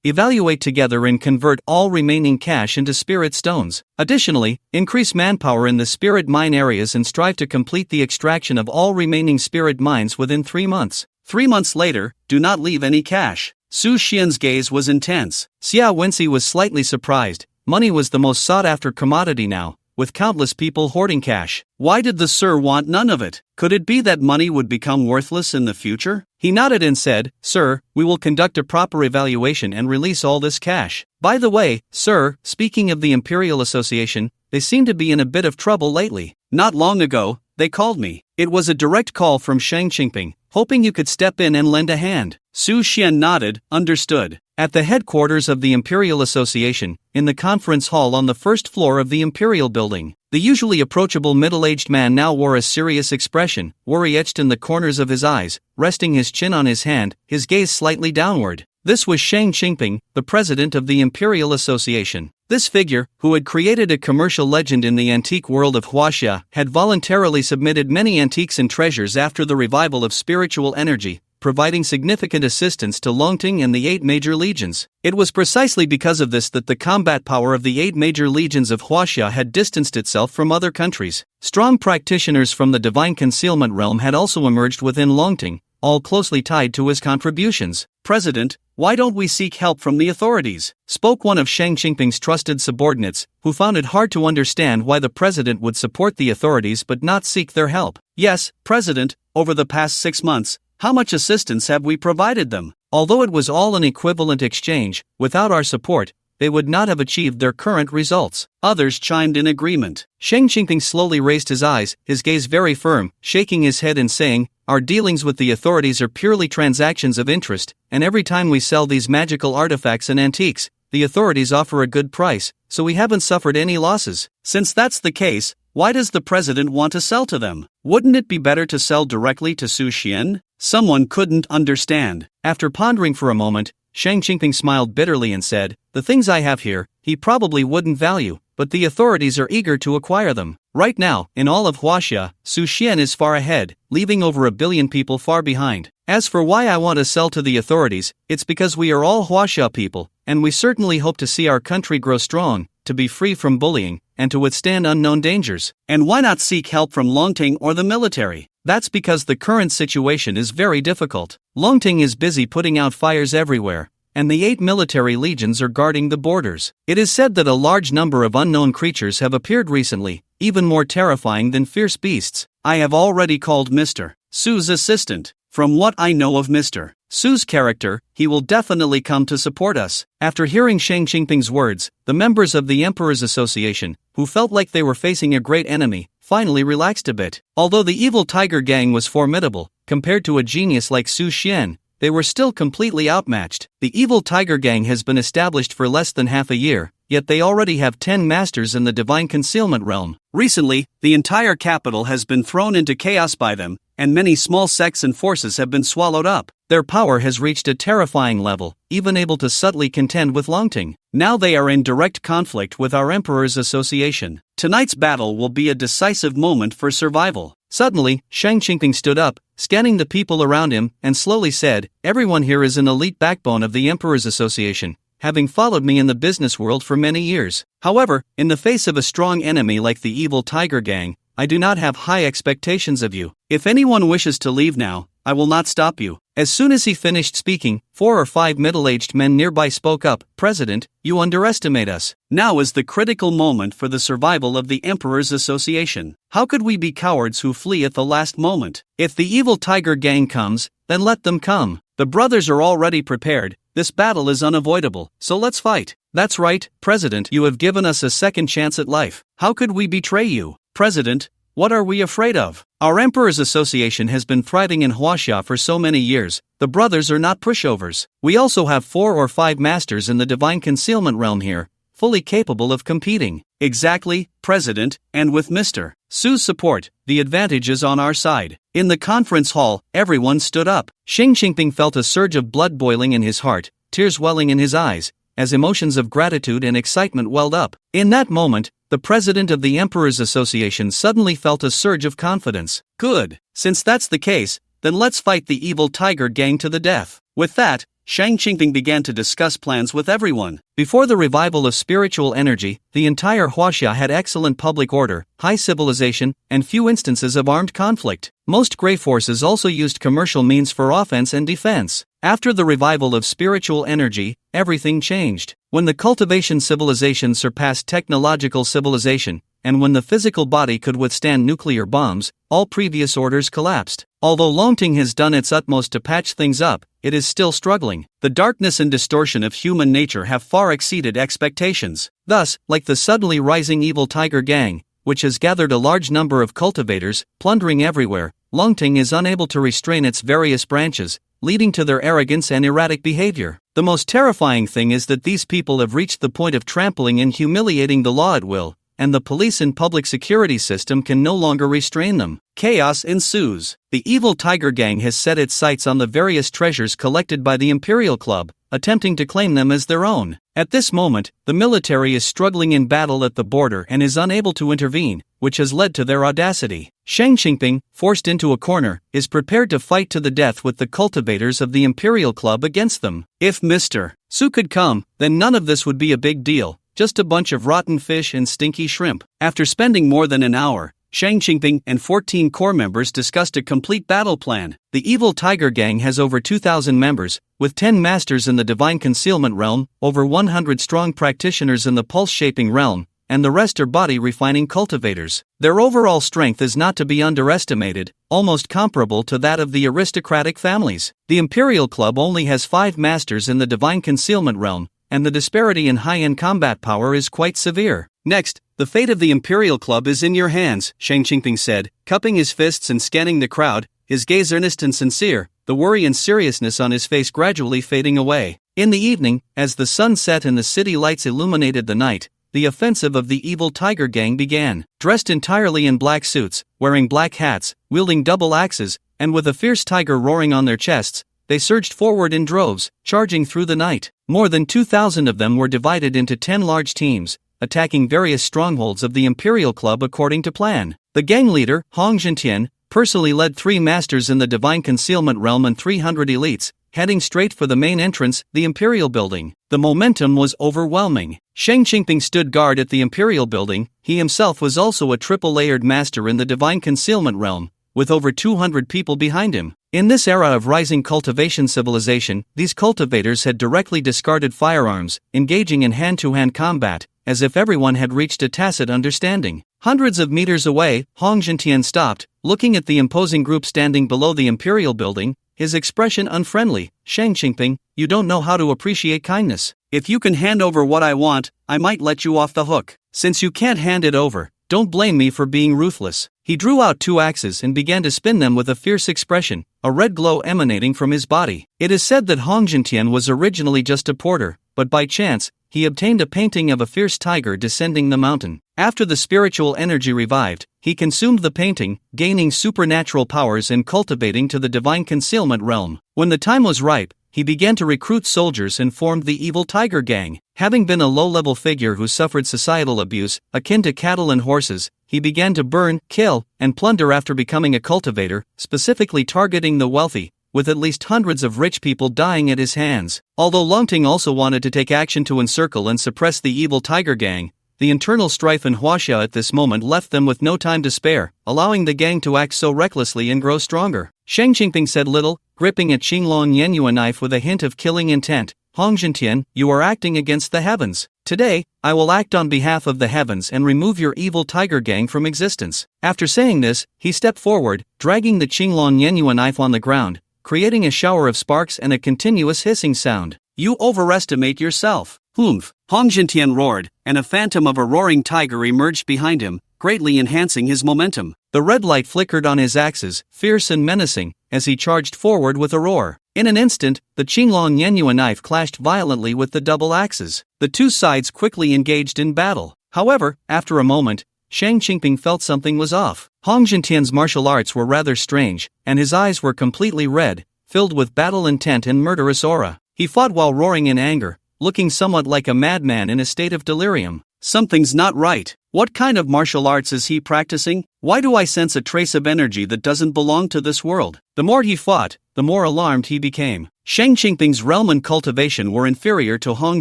Evaluate together and convert all remaining cash into spirit stones. Additionally, increase manpower in the spirit mine areas and strive to complete the extraction of all remaining spirit mines within 3 months. 3 months later, do not leave any cash. Su Xian's gaze was intense. Xia Wenxi was slightly surprised. Money was the most sought-after commodity now, with countless people hoarding cash. Why did the Sir want none of it? Could it be that money would become worthless in the future? He nodded and said, Sir, we will conduct a proper evaluation and release all this cash. By the way, Sir, speaking of the Imperial Association, they seem to be in a bit of trouble lately. Not long ago, they called me. It was a direct call from Shang Qingping, hoping you could step in and lend a hand. Su Xian nodded, understood. At the headquarters of the Imperial Association, in the conference hall on the first floor of the Imperial Building, the usually approachable middle-aged man now wore a serious expression, worry etched in the corners of his eyes, resting his chin on his hand, his gaze slightly downward. This was Shang Qingping, the president of the Imperial Association. This figure, who had created a commercial legend in the antique world of Huaxia, had voluntarily submitted many antiques and treasures after the revival of spiritual energy, providing significant assistance to Longting and the 8 major legions. It was precisely because of this that the combat power of the 8 major legions of Huaxia had distanced itself from other countries. Strong practitioners from the divine concealment realm had also emerged within Longting, all closely tied to his contributions. "President, why don't we seek help from the authorities?" spoke one of Shang Jinping's trusted subordinates, who found it hard to understand why the president would support the authorities but not seek their help. "Yes, President, over the past 6 months, how much assistance have we provided them? Although it was all an equivalent exchange, without our support, they would not have achieved their current results." Others chimed in agreement. Shang Jinping slowly raised his eyes, his gaze very firm, shaking his head and saying, "Our dealings with the authorities are purely transactions of interest, and every time we sell these magical artifacts and antiques, the authorities offer a good price, so we haven't suffered any losses." Since that's the case, why does the president want to sell to them? Wouldn't it be better to sell directly to Su Xian? Someone couldn't understand. After pondering for a moment, Shang Jinping smiled bitterly and said, "The things I have here, he probably wouldn't value, but the authorities are eager to acquire them. Right now, in all of Huaxia, Su Xian is far ahead, leaving over 1 billion people far behind. As for why I want to sell to the authorities, it's because we are all Huaxia people, and we certainly hope to see our country grow strong, to be free from bullying, and to withstand unknown dangers. And why not seek help from Longting or the military? That's because the current situation is very difficult. Longting is busy putting out fires everywhere, and the 8 military legions are guarding the borders. It is said that a large number of unknown creatures have appeared recently, even more terrifying than fierce beasts. I have already called Mr. Su's assistant. From what I know of Mr. Su's character, he will definitely come to support us." After hearing Shang Jinping's words, the members of the Emperor's Association, who felt like they were facing a great enemy, finally relaxed a bit. Although the evil tiger gang was formidable, compared to a genius like Su Xian, they were still completely outmatched. The evil tiger gang has been established for less than half a year, yet they already have 10 masters in the divine concealment realm. Recently, the entire capital has been thrown into chaos by them, and many small sects and forces have been swallowed up. Their power has reached a terrifying level, even able to subtly contend with Longting. Now they are in direct conflict with our Emperor's Association. Tonight's battle will be a decisive moment for survival. Suddenly, Shang Jinping stood up, scanning the people around him, and slowly said, "Everyone here is an elite backbone of the Emperor's Association, having followed me in the business world for many years. However, in the face of a strong enemy like the evil tiger gang, I do not have high expectations of you. If anyone wishes to leave now, I will not stop you." As soon as he finished speaking, 4 or 5 middle-aged men nearby spoke up, "President, you underestimate us. Now is the critical moment for the survival of the Emperor's Association. How could we be cowards who flee at the last moment? If the evil tiger gang comes, then let them come. The brothers are already prepared. This battle is unavoidable, so let's fight." "That's right, President, you have given us a second chance at life. How could we betray you? President, what are we afraid of? Our Emperor's Association has been thriving in Huaxia for so many years. The brothers are not pushovers. We also have 4 or 5 masters in the divine concealment realm here, fully capable of competing." "Exactly, President, and with Mr. Su's support, the advantage is on our side." In the conference hall, everyone stood up. Shang Jinping felt a surge of blood boiling in his heart, tears welling in his eyes, as emotions of gratitude and excitement welled up. In that moment, the president of the Emperor's Association suddenly felt a surge of confidence. "Good. Since that's the case, then let's fight the evil tiger gang to the death." With that, Shang Jinping began to discuss plans with everyone. Before the revival of spiritual energy, the entire Huaxia had excellent public order, high civilization, and few instances of armed conflict. Most Grey forces also used commercial means for offense and defense. After the revival of spiritual energy, everything changed. When the cultivation civilization surpassed technological civilization, and when the physical body could withstand nuclear bombs, all previous orders collapsed. Although Longting has done its utmost to patch things up, it is still struggling. The darkness and distortion of human nature have far exceeded expectations. Thus, like the suddenly rising evil tiger gang, which has gathered a large number of cultivators, plundering everywhere, Longting is unable to restrain its various branches, leading to their arrogance and erratic behavior. The most terrifying thing is that these people have reached the point of trampling and humiliating the law at will, and the police and public security system can no longer restrain them. Chaos ensues. The evil tiger gang has set its sights on the various treasures collected by the Imperial Club, attempting to claim them as their own. At this moment, the military is struggling in battle at the border and is unable to intervene, which has led to their audacity. Shang Jinping, forced into a corner, is prepared to fight to the death with the cultivators of the Imperial Club against them. If Mr. Su could come, then none of this would be a big deal. Just a bunch of rotten fish and stinky shrimp. After spending more than an hour, Shang Qingping and 14 core members discussed a complete battle plan. The evil Tiger Gang has over 2,000 members, with 10 masters in the divine concealment realm, over 100 strong practitioners in the pulse-shaping realm, and the rest are body-refining cultivators. Their overall strength is not to be underestimated, almost comparable to that of the aristocratic families. The Imperial Club only has 5 masters in the divine concealment realm, and the disparity in high-end combat power is quite severe. Next, the fate of the Imperial Club is in your hands, Shang Qingping said, cupping his fists and scanning the crowd, his gaze earnest and sincere, the worry and seriousness on his face gradually fading away. In the evening, as the sun set and the city lights illuminated the night, the offensive of the evil Tiger Gang began. Dressed entirely in black suits, wearing black hats, wielding double axes, and with a fierce tiger roaring on their chests, they surged forward in droves, charging through the night. More than 2,000 of them were divided into 10 large teams, attacking various strongholds of the Imperial Club according to plan. The gang leader, Hong Jintian, personally led 3 masters in the divine concealment realm and 300 elites, heading straight for the main entrance, the Imperial Building. The momentum was overwhelming. Shang Qingping stood guard at the Imperial Building. He himself was also a triple-layered master in the divine concealment realm, with over 200 people behind him. In this era of rising cultivation civilization, these cultivators had directly discarded firearms, engaging in hand-to-hand combat, as if everyone had reached a tacit understanding. Hundreds of meters away, Hong Jintian stopped, looking at the imposing group standing below the Imperial Building, his expression unfriendly. Shang Qingping, you don't know how to appreciate kindness. If you can hand over what I want, I might let you off the hook. Since you can't hand it over, don't blame me for being ruthless. He drew out 2 axes and began to spin them with a fierce expression, a red glow emanating from his body. It is said that Hong Jintian was originally just a porter, but by chance, he obtained a painting of a fierce tiger descending the mountain. After the spiritual energy revived, he consumed the painting, gaining supernatural powers and cultivating to the divine concealment realm. When the time was ripe, he began to recruit soldiers and formed the evil Tiger Gang. Having been a low-level figure who suffered societal abuse, akin to cattle and horses, he began to burn, kill, and plunder after becoming a cultivator, specifically targeting the wealthy, with at least hundreds of rich people dying at his hands. Although Longting also wanted to take action to encircle and suppress the evil Tiger Gang, the internal strife in Huaxia at this moment left them with no time to spare, allowing the gang to act so recklessly and grow stronger. Shang Qingping said little, gripping a Qinglong Yanhua knife with a hint of killing intent. Hong Jintian, you are acting against the heavens. Today, I will act on behalf of the heavens and remove your evil Tiger Gang from existence. After saying this, he stepped forward, dragging the Qinglong Yanhua knife on the ground, creating a shower of sparks and a continuous hissing sound. You overestimate yourself. Humph! Hong Jintian roared, and a phantom of a roaring tiger emerged behind him, greatly enhancing his momentum. The red light flickered on his axes, fierce and menacing, as he charged forward with a roar. In an instant, the Qinglong Yanhua knife clashed violently with the double axes. The 2 sides quickly engaged in battle. However, after a moment, Shang Qingping felt something was off. Hong Jintian's martial arts were rather strange, and his eyes were completely red, filled with battle intent and murderous aura. He fought while roaring in anger, looking somewhat like a madman in a state of delirium. Something's not right. What kind of martial arts is he practicing? Why do I sense a trace of energy that doesn't belong to this world? The more he fought, the more alarmed he became. Shang Qingping's realm and cultivation were inferior to Hong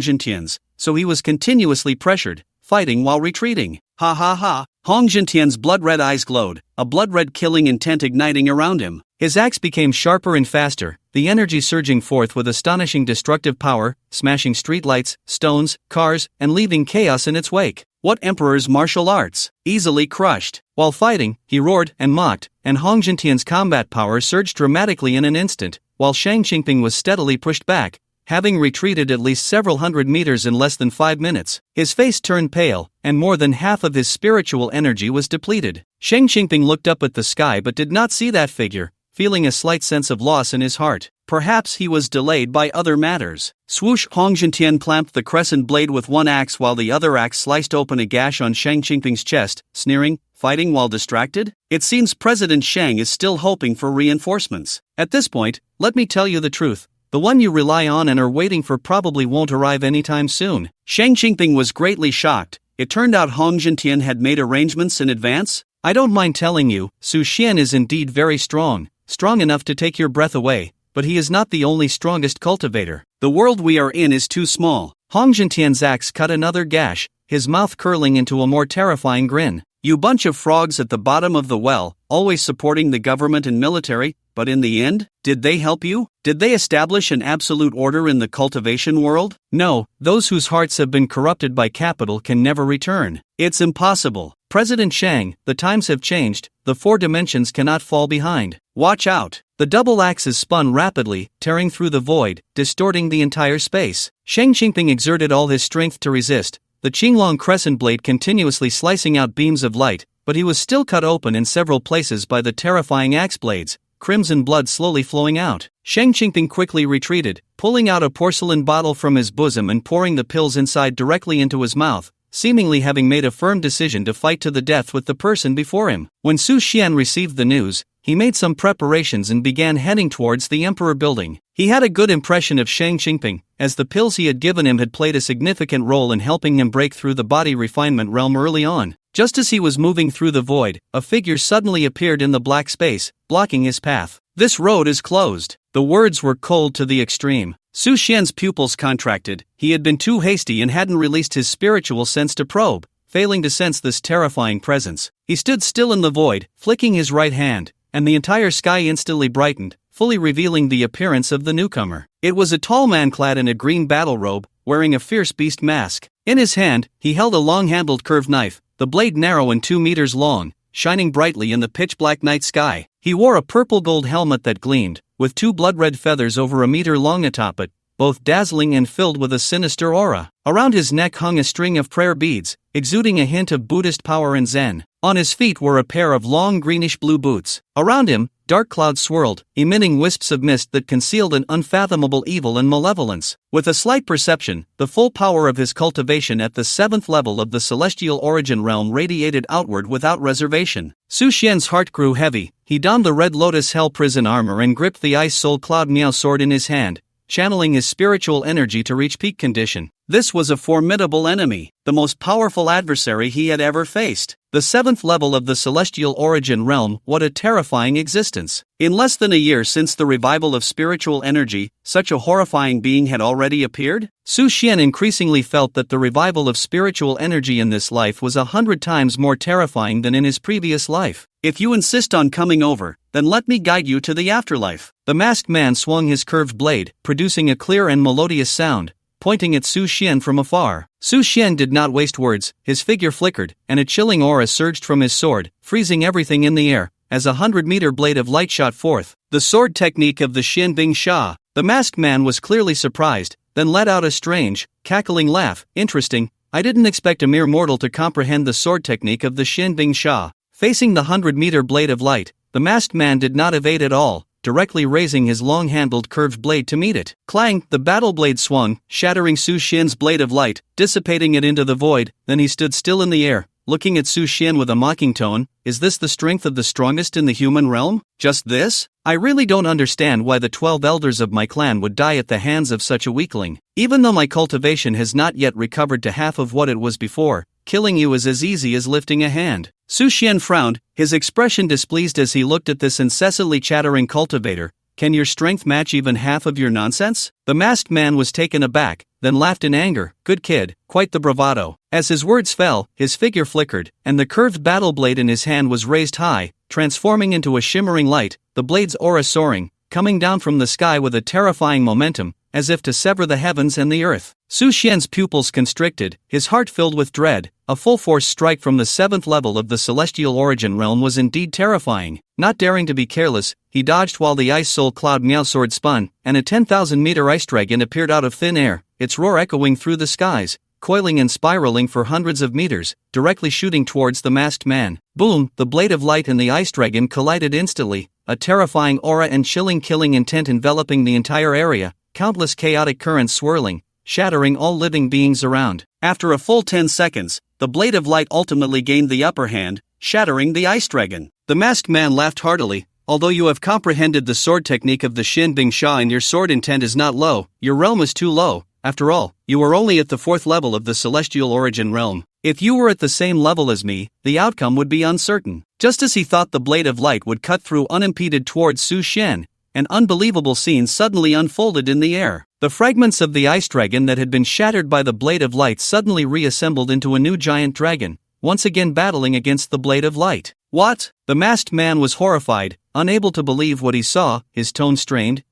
Jintian's, so he was continuously pressured, fighting while retreating. Ha ha ha! Hong Jintian's blood-red eyes glowed, a blood-red killing intent igniting around him. His axe became sharper and faster, the energy surging forth with astonishing destructive power, smashing streetlights, stones, cars, and leaving chaos in its wake. What emperor's martial arts? Easily crushed. While fighting, he roared and mocked, and Hong Jintian's combat power surged dramatically in an instant, while Shang Qingping was steadily pushed back, having retreated at least several hundred meters in less than 5 minutes. His face turned pale, and more than half of his spiritual energy was depleted. Shang Qingping looked up at the sky but did not see that figure, feeling a slight sense of loss in his heart. Perhaps he was delayed by other matters. Swoosh! Hong Jintian clamped the crescent blade with one axe while the other axe sliced open a gash on Shang Qingping's chest, sneering, fighting while distracted? It seems President Shang is still hoping for reinforcements. At this point, let me tell you the truth. The one you rely on and are waiting for probably won't arrive anytime soon. Shang Qingping was greatly shocked. It turned out Hong Jintian had made arrangements in advance? I don't mind telling you, Su Xian is indeed very strong enough to take your breath away, but he is not the only strongest cultivator. The world we are in is too small. Hong Jintian's axe cut another gash, his mouth curling into a more terrifying grin. You bunch of frogs at the bottom of the well, always supporting the government and military, but in the end, did they help you? Did they establish an absolute order in the cultivation world? No, those whose hearts have been corrupted by capital can never return. It's impossible. President Shang, the times have changed, the four dimensions cannot fall behind. Watch out. The double axe is spun rapidly, tearing through the void, distorting the entire space. Shang Qingping exerted all his strength to resist, the Qinglong crescent blade continuously slicing out beams of light, but he was still cut open in several places by the terrifying axe blades, crimson blood slowly flowing out. Shang Qingping quickly retreated, pulling out a porcelain bottle from his bosom and pouring the pills inside directly into his mouth, seemingly having made a firm decision to fight to the death with the person before him. When Su Xian received the news, he made some preparations and began heading towards the Emperor building. He had a good impression of Shang Qingping, as the pills he had given him had played a significant role in helping him break through the body refinement realm early on. Just as he was moving through the void, a figure suddenly appeared in the black space, blocking his path. "This road is closed." The words were cold to the extreme. Su Xian's pupils contracted. He had been too hasty and hadn't released his spiritual sense to probe, failing to sense this terrifying presence. He stood still in the void, flicking his right hand, and the entire sky instantly brightened, fully revealing the appearance of the newcomer. It was a tall man clad in a green battle robe, wearing a fierce beast mask. In his hand, he held a long-handled curved knife, the blade narrow and 2 meters long, shining brightly in the pitch-black night sky. He wore a purple-gold helmet that gleamed, with 2 blood-red feathers over a meter long atop it, both dazzling and filled with a sinister aura. Around his neck hung a string of prayer beads, exuding a hint of Buddhist power and Zen. On his feet were a pair of long greenish-blue boots. Around him, dark clouds swirled, emitting wisps of mist that concealed an unfathomable evil and malevolence. With a slight perception, the full power of his cultivation at the 7th level of the celestial origin realm radiated outward without reservation. Su Xian's heart grew heavy. He donned the red lotus hell prison armor and gripped the ice soul cloud miao sword in his hand, channeling his spiritual energy to reach peak condition. This was a formidable enemy, the most powerful adversary he had ever faced. The 7th level of the celestial origin realm, what a terrifying existence. In less than a year since the revival of spiritual energy, such a horrifying being had already appeared? Su Xian increasingly felt that the revival of spiritual energy in this life was 100 times more terrifying than in his previous life. "If you insist on coming over, then let me guide you to the afterlife." The masked man swung his curved blade, producing a clear and melodious sound, pointing at Su Xian from afar. Su Xian did not waste words, his figure flickered, and a chilling aura surged from his sword, freezing everything in the air, as a 100-meter blade of light shot forth. The sword technique of the Xianbing Sha. The masked man was clearly surprised, then let out a strange, cackling laugh. "Interesting, I didn't expect a mere mortal to comprehend the sword technique of the Xianbing Sha." Facing the 100-meter blade of light, the masked man did not evade at all, directly raising his long-handled curved blade to meet it. Clang! The battle blade swung, shattering Su Xian's blade of light, dissipating it into the void. Then he stood still in the air, looking at Su Xian with a mocking tone. "Is this the strength of the strongest in the human realm? Just this? I really don't understand why the 12 elders of my clan would die at the hands of such a weakling. Even though my cultivation has not yet recovered to half of what it was before, killing you is as easy as lifting a hand." Su Xian frowned, his expression displeased as he looked at this incessantly chattering cultivator. "Can your strength match even half of your nonsense?" The masked man was taken aback, then laughed in anger. "Good kid, quite the bravado." As his words fell, his figure flickered, and the curved battle blade in his hand was raised high, transforming into a shimmering light, the blade's aura soaring, coming down from the sky with a terrifying momentum, as if to sever the heavens and the earth. Su Xian's pupils constricted, his heart filled with dread. A full-force strike from the 7th level of the celestial origin realm was indeed terrifying. Not daring to be careless, he dodged while the ice soul cloud miao sword spun, and a 10,000-meter ice dragon appeared out of thin air, its roar echoing through the skies, coiling and spiraling for hundreds of meters, directly shooting towards the masked man. Boom! The blade of light and the ice dragon collided instantly, a terrifying aura and chilling killing intent enveloping the entire area, countless chaotic currents swirling, shattering all living beings around. After a full 10 seconds, the blade of light ultimately gained the upper hand, shattering the ice dragon. The masked man laughed heartily. "Although you have comprehended the sword technique of the Xianbing Sha and your sword intent is not low, your realm is too low. After all, you are only at the 4th level of the celestial origin realm. If you were at the same level as me, the outcome would be uncertain." Just as he thought the blade of light would cut through unimpeded towards Su Xian, an unbelievable scene suddenly unfolded in the air. The fragments of the ice dragon that had been shattered by the blade of light suddenly reassembled into a new giant dragon, once again battling against the blade of light. What? The masked man was horrified, unable to believe what he saw, his tone strained.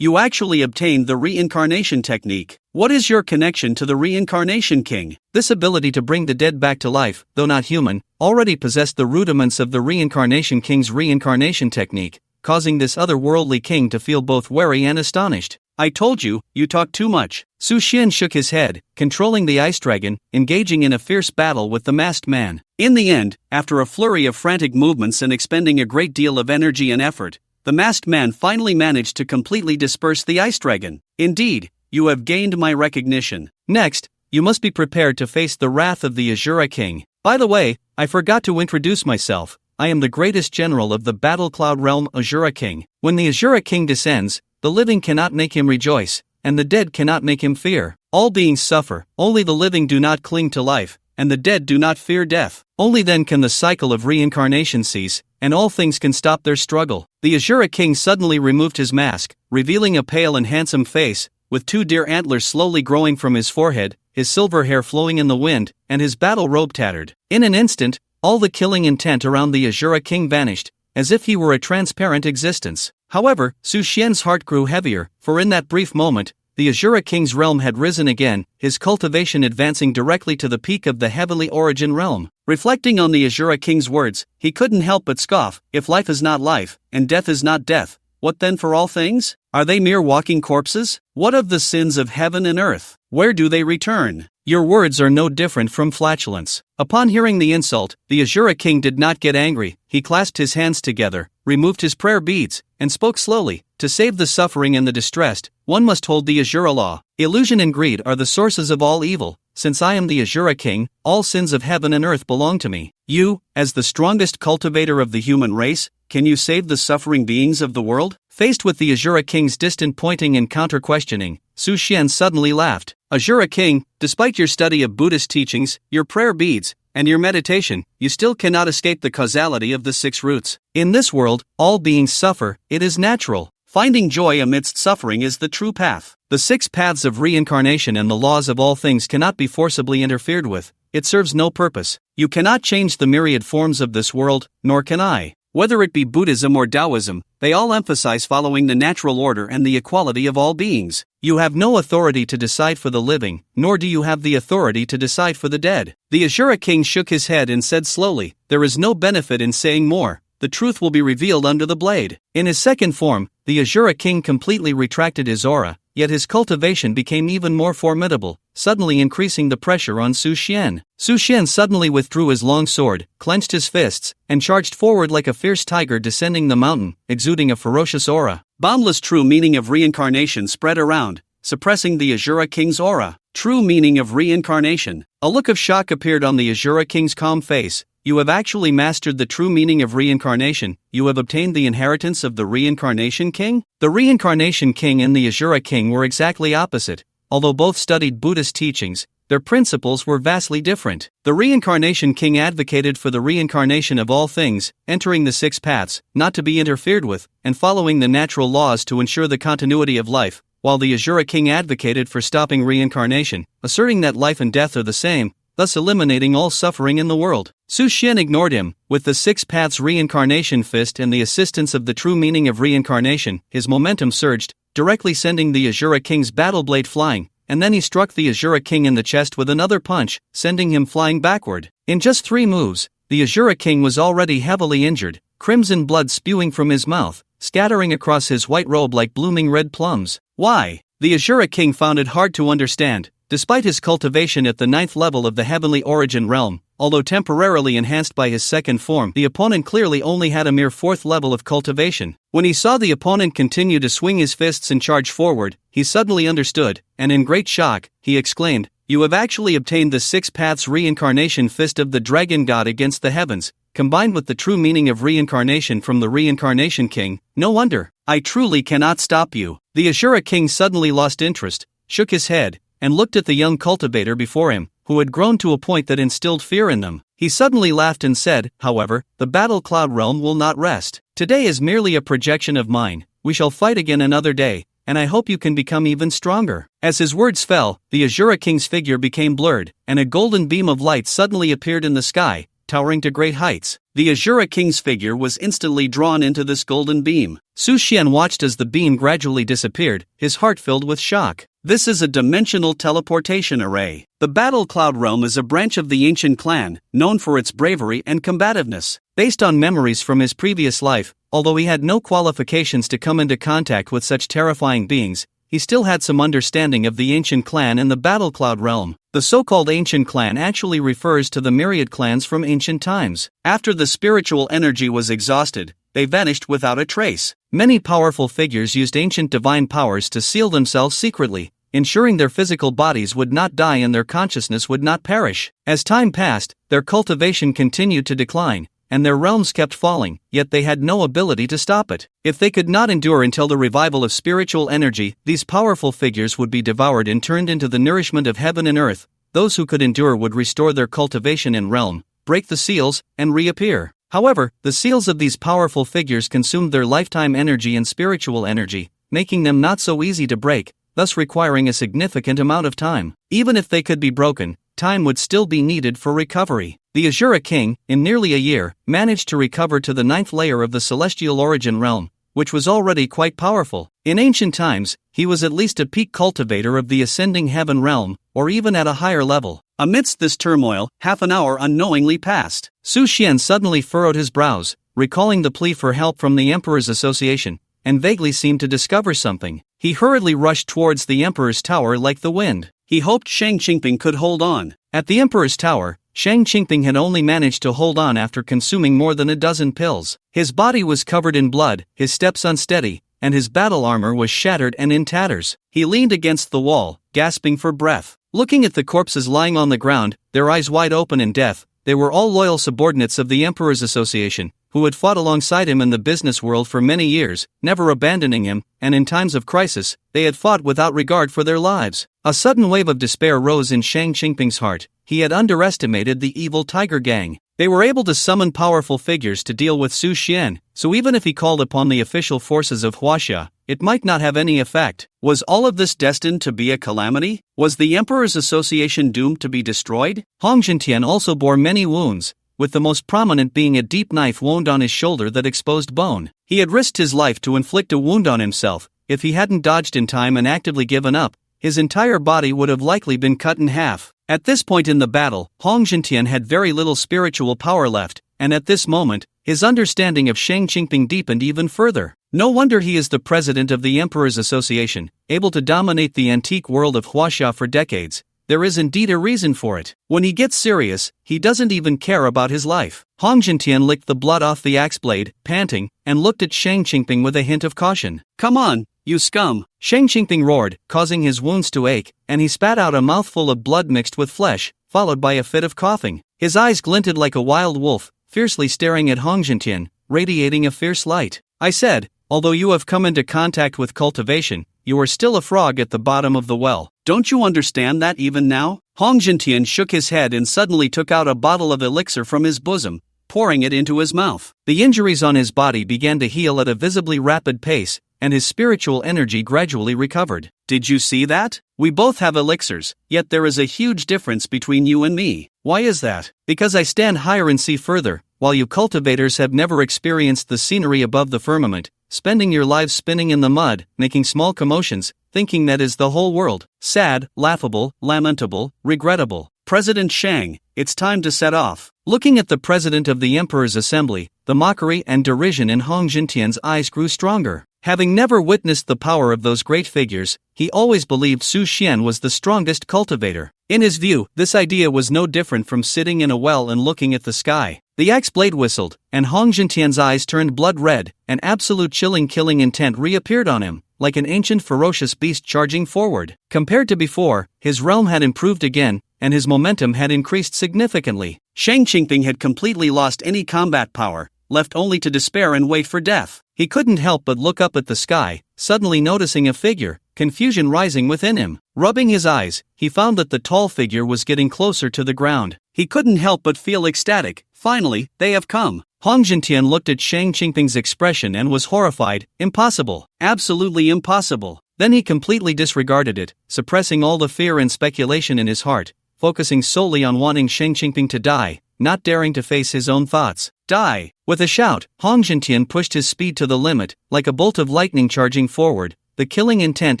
You actually obtained the reincarnation technique. What is your connection to the reincarnation king? This ability to bring the dead back to life, though not human, already possessed the rudiments of the reincarnation king's reincarnation technique, causing this otherworldly king to feel both wary and astonished. I told you, you talk too much. Su Xian shook his head, controlling the ice dragon, engaging in a fierce battle with the masked man. In the end, after a flurry of frantic movements and expending a great deal of energy and effort, the masked man finally managed to completely disperse the ice dragon. Indeed, you have gained my recognition. Next, you must be prepared to face the wrath of the Azura King. By the way, I forgot to introduce myself. I am the greatest general of the Battle Cloud Realm, Azura King. When the Azura King descends, the living cannot make him rejoice, and the dead cannot make him fear. All beings suffer, only the living do not cling to life, and the dead do not fear death. Only then can the cycle of reincarnation cease, and all things can stop their struggle. The Azura King suddenly removed his mask, revealing a pale and handsome face, with 2 deer antlers slowly growing from his forehead, his silver hair flowing in the wind, and his battle robe tattered. In an instant, all the killing intent around the Azura King vanished, as if he were a transparent existence. However, Su Xian's heart grew heavier, for in that brief moment, the Azura King's realm had risen again, his cultivation advancing directly to the peak of the heavenly origin realm. Reflecting on the Azura King's words, he couldn't help but scoff. If life is not life, and death is not death, what then for all things? Are they mere walking corpses? What of the sins of heaven and earth? Where do they return? Your words are no different from flatulence. Upon hearing the insult, the Azura King did not get angry. He clasped his hands together, removed his prayer beads, and spoke slowly. To save the suffering and the distressed, one must hold the Azura law. Illusion and greed are the sources of all evil. Since I am the Azura King, all sins of heaven and earth belong to me. You, as the strongest cultivator of the human race, can you save the suffering beings of the world? Faced with the Azura King's distant pointing and counter-questioning, Su Xian suddenly laughed. Azura King, despite your study of Buddhist teachings, your prayer beads, and your meditation, you still cannot escape the causality of the 6 roots. In this world, all beings suffer, it is natural. Finding joy amidst suffering is the true path. The 6 paths of reincarnation and the laws of all things cannot be forcibly interfered with. It serves no purpose. You cannot change the myriad forms of this world, nor can I. Whether it be Buddhism or Taoism, they all emphasize following the natural order and the equality of all beings. You have no authority to decide for the living, nor do you have the authority to decide for the dead. The Azura King shook his head and said slowly, there is no benefit in saying more. The truth will be revealed under the blade. In his second form, the Azura King completely retracted his aura, yet his cultivation became even more formidable, suddenly increasing the pressure on Su Xian. Su Xian suddenly withdrew his long sword, clenched his fists, and charged forward like a fierce tiger descending the mountain, exuding a ferocious aura. Boundless true meaning of reincarnation spread around, suppressing the Azura King's aura. True meaning of reincarnation. A look of shock appeared on the Azura King's calm face. You have actually mastered the true meaning of reincarnation. You have obtained the inheritance of the Reincarnation King? The Reincarnation King and the Azura King were exactly opposite. Although both studied Buddhist teachings, their principles were vastly different. The Reincarnation King advocated for the reincarnation of all things, entering the 6 paths, not to be interfered with, and following the natural laws to ensure the continuity of life, while the Azura King advocated for stopping reincarnation, asserting that life and death are the same, thus eliminating all suffering in the world. Su Xian ignored him. With the 6 paths reincarnation fist and the assistance of the true meaning of reincarnation, his momentum surged, directly sending the Azura King's battle blade flying, and then he struck the Azura King in the chest with another punch, sending him flying backward. In just 3 moves, the Azura King was already heavily injured, crimson blood spewing from his mouth, scattering across his white robe like blooming red plums. Why? The Azura King found it hard to understand. Despite his cultivation at the 9th level of the heavenly origin realm, although temporarily enhanced by his second form, the opponent clearly only had a mere 4th level of cultivation. When he saw the opponent continue to swing his fists and charge forward, he suddenly understood, and in great shock, he exclaimed, "You have actually obtained the 6 paths reincarnation fist of the dragon god against the heavens, combined with the true meaning of reincarnation from the Reincarnation King. No wonder. I truly cannot stop you." The Azura King suddenly lost interest, shook his head, and looked at the young cultivator before him, who had grown to a point that instilled fear in them. He suddenly laughed and said, "However, the battle cloud realm will not rest. Today is merely a projection of mine. We shall fight again another day, and I hope you can become even stronger." As his words fell, the Azura King's figure became blurred, and a golden beam of light suddenly appeared in the sky, towering to great heights. The Azura King's figure was instantly drawn into this golden beam. Su Xian watched as the beam gradually disappeared, his heart filled with shock. This is a dimensional teleportation array. The Battle Cloud Realm is a branch of the ancient clan, known for its bravery and combativeness. Based on memories from his previous life, although he had no qualifications to come into contact with such terrifying beings, he still had some understanding of the ancient clan in the Battle Cloud Realm. The so-called ancient clan actually refers to the myriad clans from ancient times. After the spiritual energy was exhausted, they vanished without a trace. Many powerful figures used ancient divine powers to seal themselves secretly, ensuring their physical bodies would not die and their consciousness would not perish. As time passed, their cultivation continued to decline, and their realms kept falling, yet they had no ability to stop it. If they could not endure until the revival of spiritual energy, these powerful figures would be devoured and turned into the nourishment of heaven and earth. Those who could endure would restore their cultivation and realm, break the seals, and reappear. However, the seals of these powerful figures consumed their lifetime energy and spiritual energy, making them not so easy to break, thus requiring a significant amount of time. Even if they could be broken, time would still be needed for recovery. The Azura King, in nearly a year, managed to recover to the 9th layer of the celestial origin realm, which was already quite powerful. In ancient times, he was at least a peak cultivator of the ascending heaven realm, or even at a higher level. Amidst this turmoil, half an hour unknowingly passed. Su Xian suddenly furrowed his brows, recalling the plea for help from the Emperor's Association, and vaguely seemed to discover something. He hurriedly rushed towards the Emperor's tower like the wind. He hoped Shang Qingping could hold on. At the Emperor's tower, Shang Qingping had only managed to hold on after consuming more than a dozen pills. His body was covered in blood, his steps unsteady, and his battle armor was shattered and in tatters. He leaned against the wall, gasping for breath. Looking at the corpses lying on the ground, their eyes wide open in death, they were all loyal subordinates of the Emperor's Association, who had fought alongside him in the business world for many years, never abandoning him, and in times of crisis, they had fought without regard for their lives. A sudden wave of despair rose in Shang Qingping's heart. He had underestimated the evil Tiger Gang. They were able to summon powerful figures to deal with Su Xian, so even if he called upon the official forces of Huaxia, it might not have any effect. Was all of this destined to be a calamity? Was the Emperor's Association doomed to be destroyed? Hong Zhentian also bore many wounds, with the most prominent being a deep knife wound on his shoulder that exposed bone. He had risked his life to inflict a wound on himself. If he hadn't dodged in time and actively given up, his entire body would have likely been cut in half. At this point in the battle, Hong Zhentian had very little spiritual power left, and at this moment, his understanding of Shang Qingping deepened even further. No wonder he is the president of the Emperor's Association, able to dominate the antique world of Huaxia for decades. There is indeed a reason for it. When he gets serious, he doesn't even care about his life. Hong Zhentian licked the blood off the axe blade, panting, and looked at Shang Qingping with a hint of caution. "Come on, you scum!" Shang Qingping roared, causing his wounds to ache, and he spat out a mouthful of blood mixed with flesh, followed by a fit of coughing. His eyes glinted like a wild wolf, fiercely staring at Hong Zhentian, radiating a fierce light. "I said, although you have come into contact with cultivation, you are still a frog at the bottom of the well. Don't you understand that even now?" Hong Zhentian shook his head and suddenly took out a bottle of elixir from his bosom, pouring it into his mouth. The injuries on his body began to heal at a visibly rapid pace, and his spiritual energy gradually recovered. "Did you see that? We both have elixirs, yet there is a huge difference between you and me. Why is that? Because I stand higher and see further, while you cultivators have never experienced the scenery above the firmament, spending your lives spinning in the mud, making small commotions, thinking that is the whole world. Sad, laughable, lamentable, regrettable. President Shang, it's time to set off." Looking at the president of the Emperor's Assembly, the mockery and derision in Hong Zhentian's eyes grew stronger. Having never witnessed the power of those great figures, he always believed Su Xian was the strongest cultivator. In his view, this idea was no different from sitting in a well and looking at the sky. The axe blade whistled, and Hong Zhentian's eyes turned blood red, and absolute chilling killing intent reappeared on him, like an ancient ferocious beast charging forward. Compared to before, his realm had improved again, and his momentum had increased significantly. Shang Qingping had completely lost any combat power, left only to despair and wait for death. He couldn't help but look up at the sky, suddenly noticing a figure, confusion rising within him. Rubbing his eyes, he found that the tall figure was getting closer to the ground. He couldn't help but feel ecstatic. Finally, they have come. Hong Zhentian looked at Shang Qingping's expression and was horrified. Impossible. Absolutely impossible. Then he completely disregarded it, suppressing all the fear and speculation in his heart, focusing solely on wanting Shang Qingping to die, not daring to face his own thoughts. Die! With a shout, Hong Jintian pushed his speed to the limit, like a bolt of lightning charging forward, the killing intent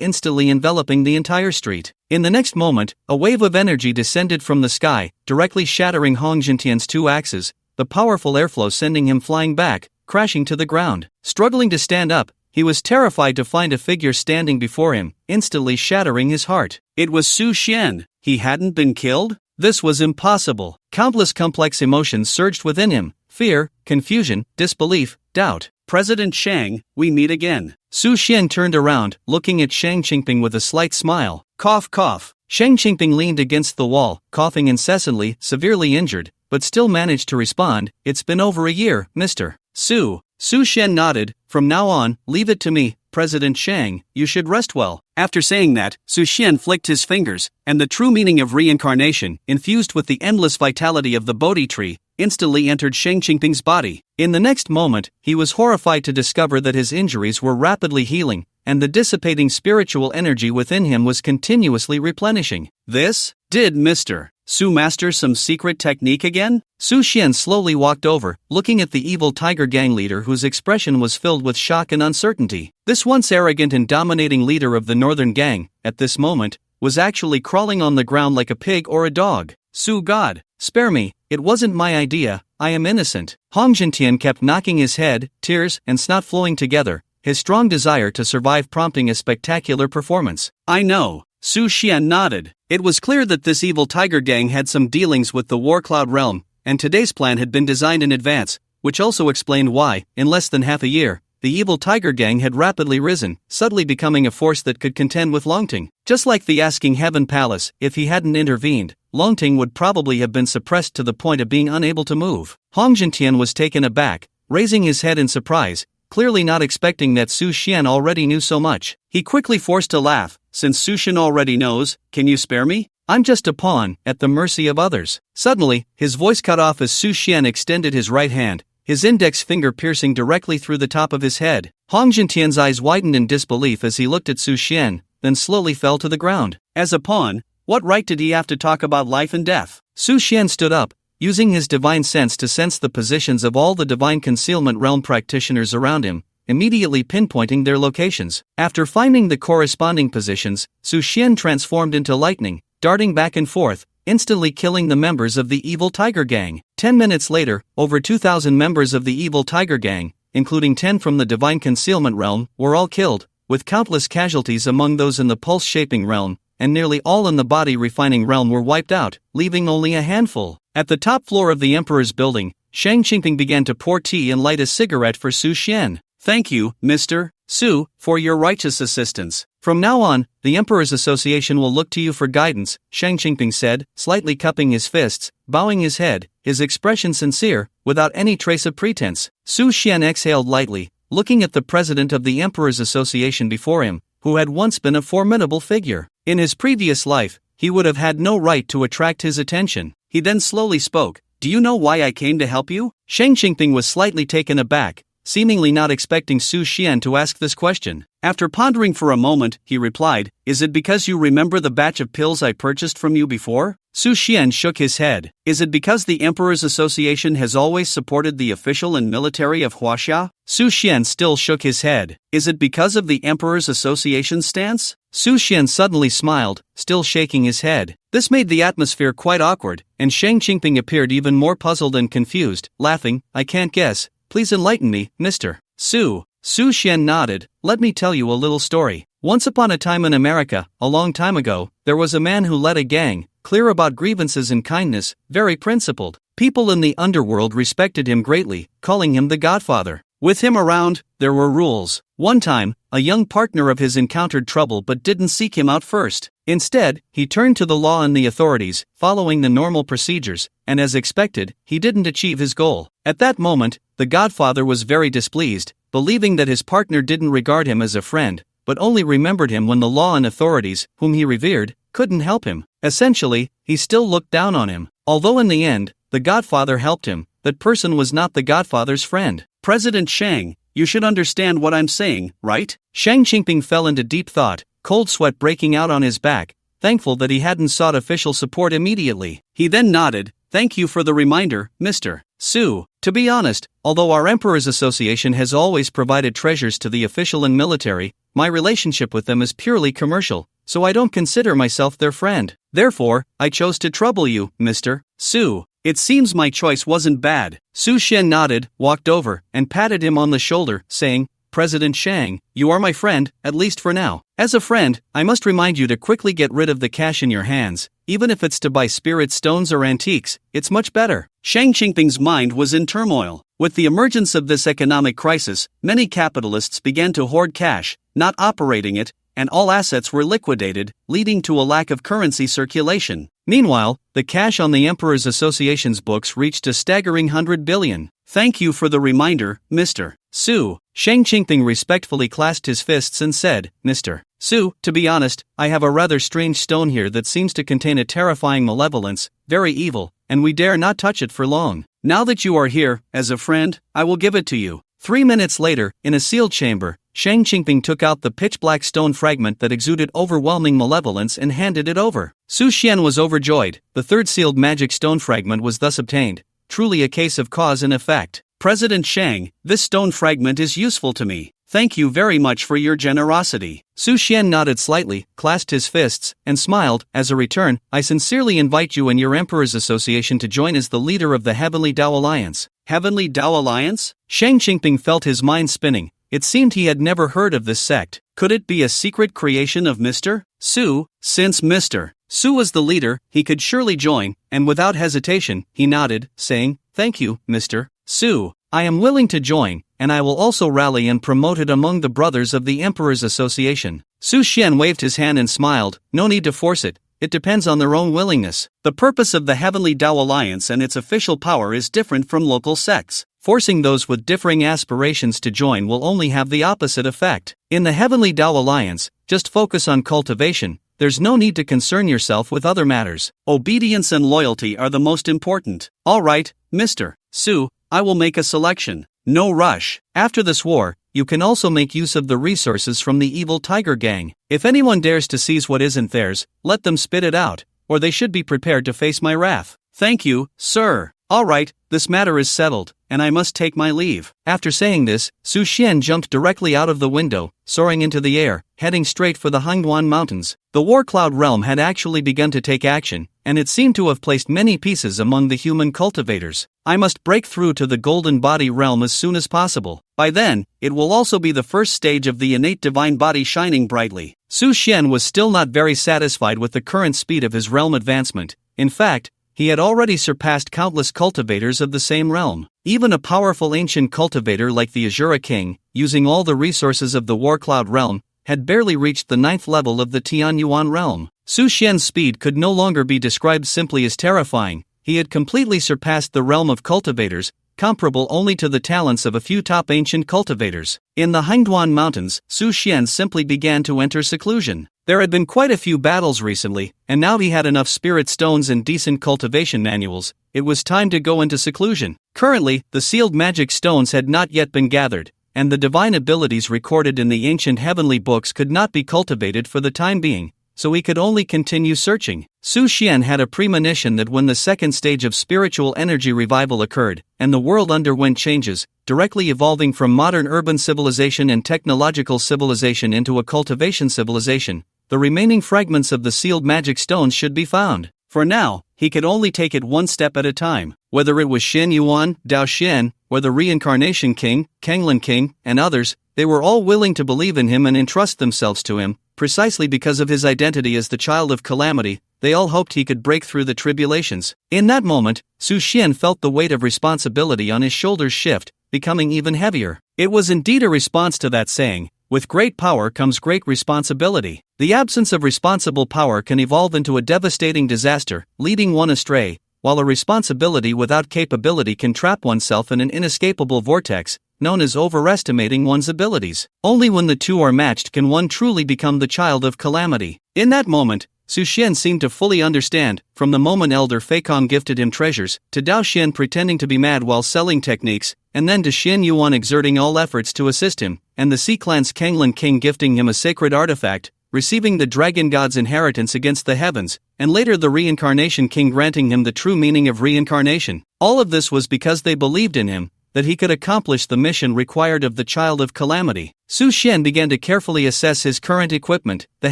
instantly enveloping the entire street. In the next moment, a wave of energy descended from the sky, directly shattering Hong Jintian's two axes, the powerful airflow sending him flying back, crashing to the ground. Struggling to stand up, he was terrified to find a figure standing before him, instantly shattering his heart. It was Su Xian. He hadn't been killed? This was impossible. Countless complex emotions surged within him: fear, confusion, disbelief, doubt. President Shang, we meet again. Su Xian turned around, looking at Shang Qingping with a slight smile. Cough, cough. Shang Qingping leaned against the wall, coughing incessantly, severely injured, but still managed to respond. It's been over a year, Mr. Su. Su Xian nodded. From now on, leave it to me, President Shang, you should rest well. After saying that, Su Xian flicked his fingers, and the true meaning of reincarnation, infused with the endless vitality of the bodhi tree, instantly entered Shang Qingping's body. In the next moment, he was horrified to discover that his injuries were rapidly healing, and the dissipating spiritual energy within him was continuously replenishing. This? Did Mr. Su master some secret technique again? Su Xian slowly walked over, looking at the evil tiger gang leader whose expression was filled with shock and uncertainty. This once arrogant and dominating leader of the northern gang, at this moment, was actually crawling on the ground like a pig or a dog. Su God, spare me, it wasn't my idea, I am innocent. Hong Jintian kept knocking his head, tears and snot flowing together, his strong desire to survive prompting a spectacular performance. I know. Su Xian nodded. It was clear that this evil tiger gang had some dealings with the War Cloud realm, and today's plan had been designed in advance, which also explained why, in less than half a year, the evil tiger gang had rapidly risen, subtly becoming a force that could contend with Longting. Just like the Asking Heaven Palace, if he hadn't intervened, Longting would probably have been suppressed to the point of being unable to move. Hong Jintian was taken aback, raising his head in surprise, clearly not expecting that Su Xian already knew so much. He quickly forced a laugh. Since Su Xian already knows, can you spare me? I'm just a pawn, at the mercy of others. Suddenly, his voice cut off as Su Xian extended his right hand, his index finger piercing directly through the top of his head. Hong Jintian's eyes widened in disbelief as he looked at Su Xian, then slowly fell to the ground. As a pawn, what right did he have to talk about life and death? Su Xian stood up, using his divine sense to sense the positions of all the divine concealment realm practitioners around him, immediately pinpointing their locations. After finding the corresponding positions, Su Xian transformed into lightning, darting back and forth, instantly killing the members of the evil tiger gang. 10 minutes later, over 2,000 members of the evil tiger gang, including 10 from the divine concealment realm, were all killed, with countless casualties among those in the pulse-shaping realm, and nearly all in the body-refining realm were wiped out, leaving only a handful. At the top floor of the Emperor's building, Shang Qingping began to pour tea and light a cigarette for Su Xian. Thank you, Mr. Su, for your righteous assistance. From now on, the Emperor's Association will look to you for guidance, Shang Qingping said, slightly cupping his fists, bowing his head, his expression sincere, without any trace of pretense. Su Xian exhaled lightly, looking at the president of the Emperor's Association before him, who had once been a formidable figure. In his previous life, he would have had no right to attract his attention. He then slowly spoke. Do you know why I came to help you? Shang Qingping was slightly taken aback, seemingly not expecting Su Xian to ask this question. After pondering for a moment, he replied, Is it because you remember the batch of pills I purchased from you before? Su Xian shook his head. Is it because the Emperor's Association has always supported the official and military of Huaxia? Su Xian still shook his head. Is it because of the Emperor's Association's stance? Su Xian suddenly smiled, still shaking his head. This made the atmosphere quite awkward, and Shang Qingping appeared even more puzzled and confused, laughing, I can't guess. Please enlighten me, Mr. Su. Su Xian nodded. Let me tell you a little story. Once upon a time in America, a long time ago, there was a man who led a gang, clear about grievances and kindness, very principled. People in the underworld respected him greatly, calling him the Godfather. With him around, there were rules. One time, a young partner of his encountered trouble but didn't seek him out first. Instead, he turned to the law and the authorities, following the normal procedures, and as expected, he didn't achieve his goal. At that moment, the Godfather was very displeased, believing that his partner didn't regard him as a friend, but only remembered him when the law and authorities, whom he revered, couldn't help him. Essentially, he still looked down on him. Although in the end, the Godfather helped him, that person was not the Godfather's friend. President Shang, you should understand what I'm saying, right? Shang Qingping fell into deep thought, cold sweat breaking out on his back, thankful that he hadn't sought official support immediately. He then nodded, "Thank you for the reminder, Mr. Su. To be honest, although our Emperor's Association has always provided treasures to the official and military, my relationship with them is purely commercial, so I don't consider myself their friend. Therefore, I chose to trouble you, Mr. Su. It seems my choice wasn't bad." Su Xian nodded, walked over, and patted him on the shoulder, saying, "President Shang, you are my friend, at least for now. As a friend, I must remind you to quickly get rid of the cash in your hands, even if it's to buy spirit stones or antiques, it's much better." Shang Qingping's mind was in turmoil. With the emergence of this economic crisis, many capitalists began to hoard cash, not operating it, and all assets were liquidated, leading to a lack of currency circulation. Meanwhile, the cash on the Emperor's Association's books reached a staggering 100 billion. "Thank you for the reminder, Mr. Su." Shang Qingping respectfully clasped his fists and said, "Mr. Su, to be honest, I have a rather strange stone here that seems to contain a terrifying malevolence, very evil, and we dare not touch it for long. Now that you are here, as a friend, I will give it to you." 3 minutes later, in a sealed chamber, Shang Qingping took out the pitch-black stone fragment that exuded overwhelming malevolence and handed it over. Su Xian was overjoyed. The third sealed magic stone fragment was thus obtained, truly a case of cause and effect. "President Shang, this stone fragment is useful to me. Thank you very much for your generosity." Su Xian nodded slightly, clasped his fists, and smiled. "As a return, I sincerely invite you and your Emperor's Association to join as the leader of the Heavenly Dao Alliance." Heavenly Dao Alliance? Shang Qingping felt his mind spinning. It seemed he had never heard of this sect. Could it be a secret creation of Mr. Su? Since Mr. Su was the leader, he could surely join, and without hesitation, he nodded, saying, "Thank you, Mr. Su. I am willing to join, and I will also rally and promote it among the brothers of the Emperor's Association." Su Xian waved his hand and smiled. "No need to force it. It depends on their own willingness. The purpose of the Heavenly Dao Alliance and its official power is different from local sects. Forcing those with differing aspirations to join will only have the opposite effect. In the Heavenly Dao Alliance, just focus on cultivation. There's no need to concern yourself with other matters. Obedience and loyalty are the most important." "All right, Mr. Su, I will make a selection. No rush. After this war, you can also make use of the resources from the evil Tiger Gang. If anyone dares to seize what isn't theirs, let them spit it out, or they should be prepared to face my wrath." "Thank you, sir. All right, this matter is settled, and I must take my leave." After saying this, Su Xian jumped directly out of the window, soaring into the air, heading straight for the Hangduan Mountains. The War Cloud realm had actually begun to take action, and it seemed to have placed many pieces among the human cultivators. "I must break through to the Golden Body realm as soon as possible. By then, it will also be the first stage of the innate divine body shining brightly." Su Xian was still not very satisfied with the current speed of his realm advancement. In fact, he had already surpassed countless cultivators of the same realm. Even a powerful ancient cultivator like the Azura King, using all the resources of the War Cloud realm, had barely reached the 9th level of the Tianyuan realm. Su Xian's speed could no longer be described simply as terrifying. He had completely surpassed the realm of cultivators, comparable only to the talents of a few top ancient cultivators. In the Hangduan Mountains, Su Xian simply began to enter seclusion. There had been quite a few battles recently, and now he had enough spirit stones and decent cultivation manuals. It was time to go into seclusion. Currently, the sealed magic stones had not yet been gathered, and the divine abilities recorded in the ancient heavenly books could not be cultivated for the time being, so he could only continue searching. Su Xian had a premonition that when the second stage of spiritual energy revival occurred, and the world underwent changes, directly evolving from modern urban civilization and technological civilization into a cultivation civilization, the remaining fragments of the sealed magic stones should be found. For now, he could only take it one step at a time. Whether it was Xin Yuan, Dao Xian, or the Reincarnation King, Kanglan King, and others, they were all willing to believe in him and entrust themselves to him. Precisely because of his identity as the child of calamity, they all hoped he could break through the tribulations. In that moment, Su Xian felt the weight of responsibility on his shoulders shift, becoming even heavier. It was indeed a response to that saying, "With great power comes great responsibility." The absence of responsible power can evolve into a devastating disaster, leading one astray, while a responsibility without capability can trap oneself in an inescapable vortex, known as overestimating one's abilities. Only when the two are matched can one truly become the child of calamity. In that moment, Su Xian seemed to fully understand, from the moment Elder Feikong gifted him treasures, to Dao Xian pretending to be mad while selling techniques, and then to Xin Yuan exerting all efforts to assist him, and the Sea Clan's Kanglan King gifting him a sacred artifact, receiving the Dragon God's inheritance against the heavens, and later the Reincarnation King granting him the true meaning of reincarnation. All of this was because they believed in him, that he could accomplish the mission required of the Child of Calamity. Su Xian began to carefully assess his current equipment: the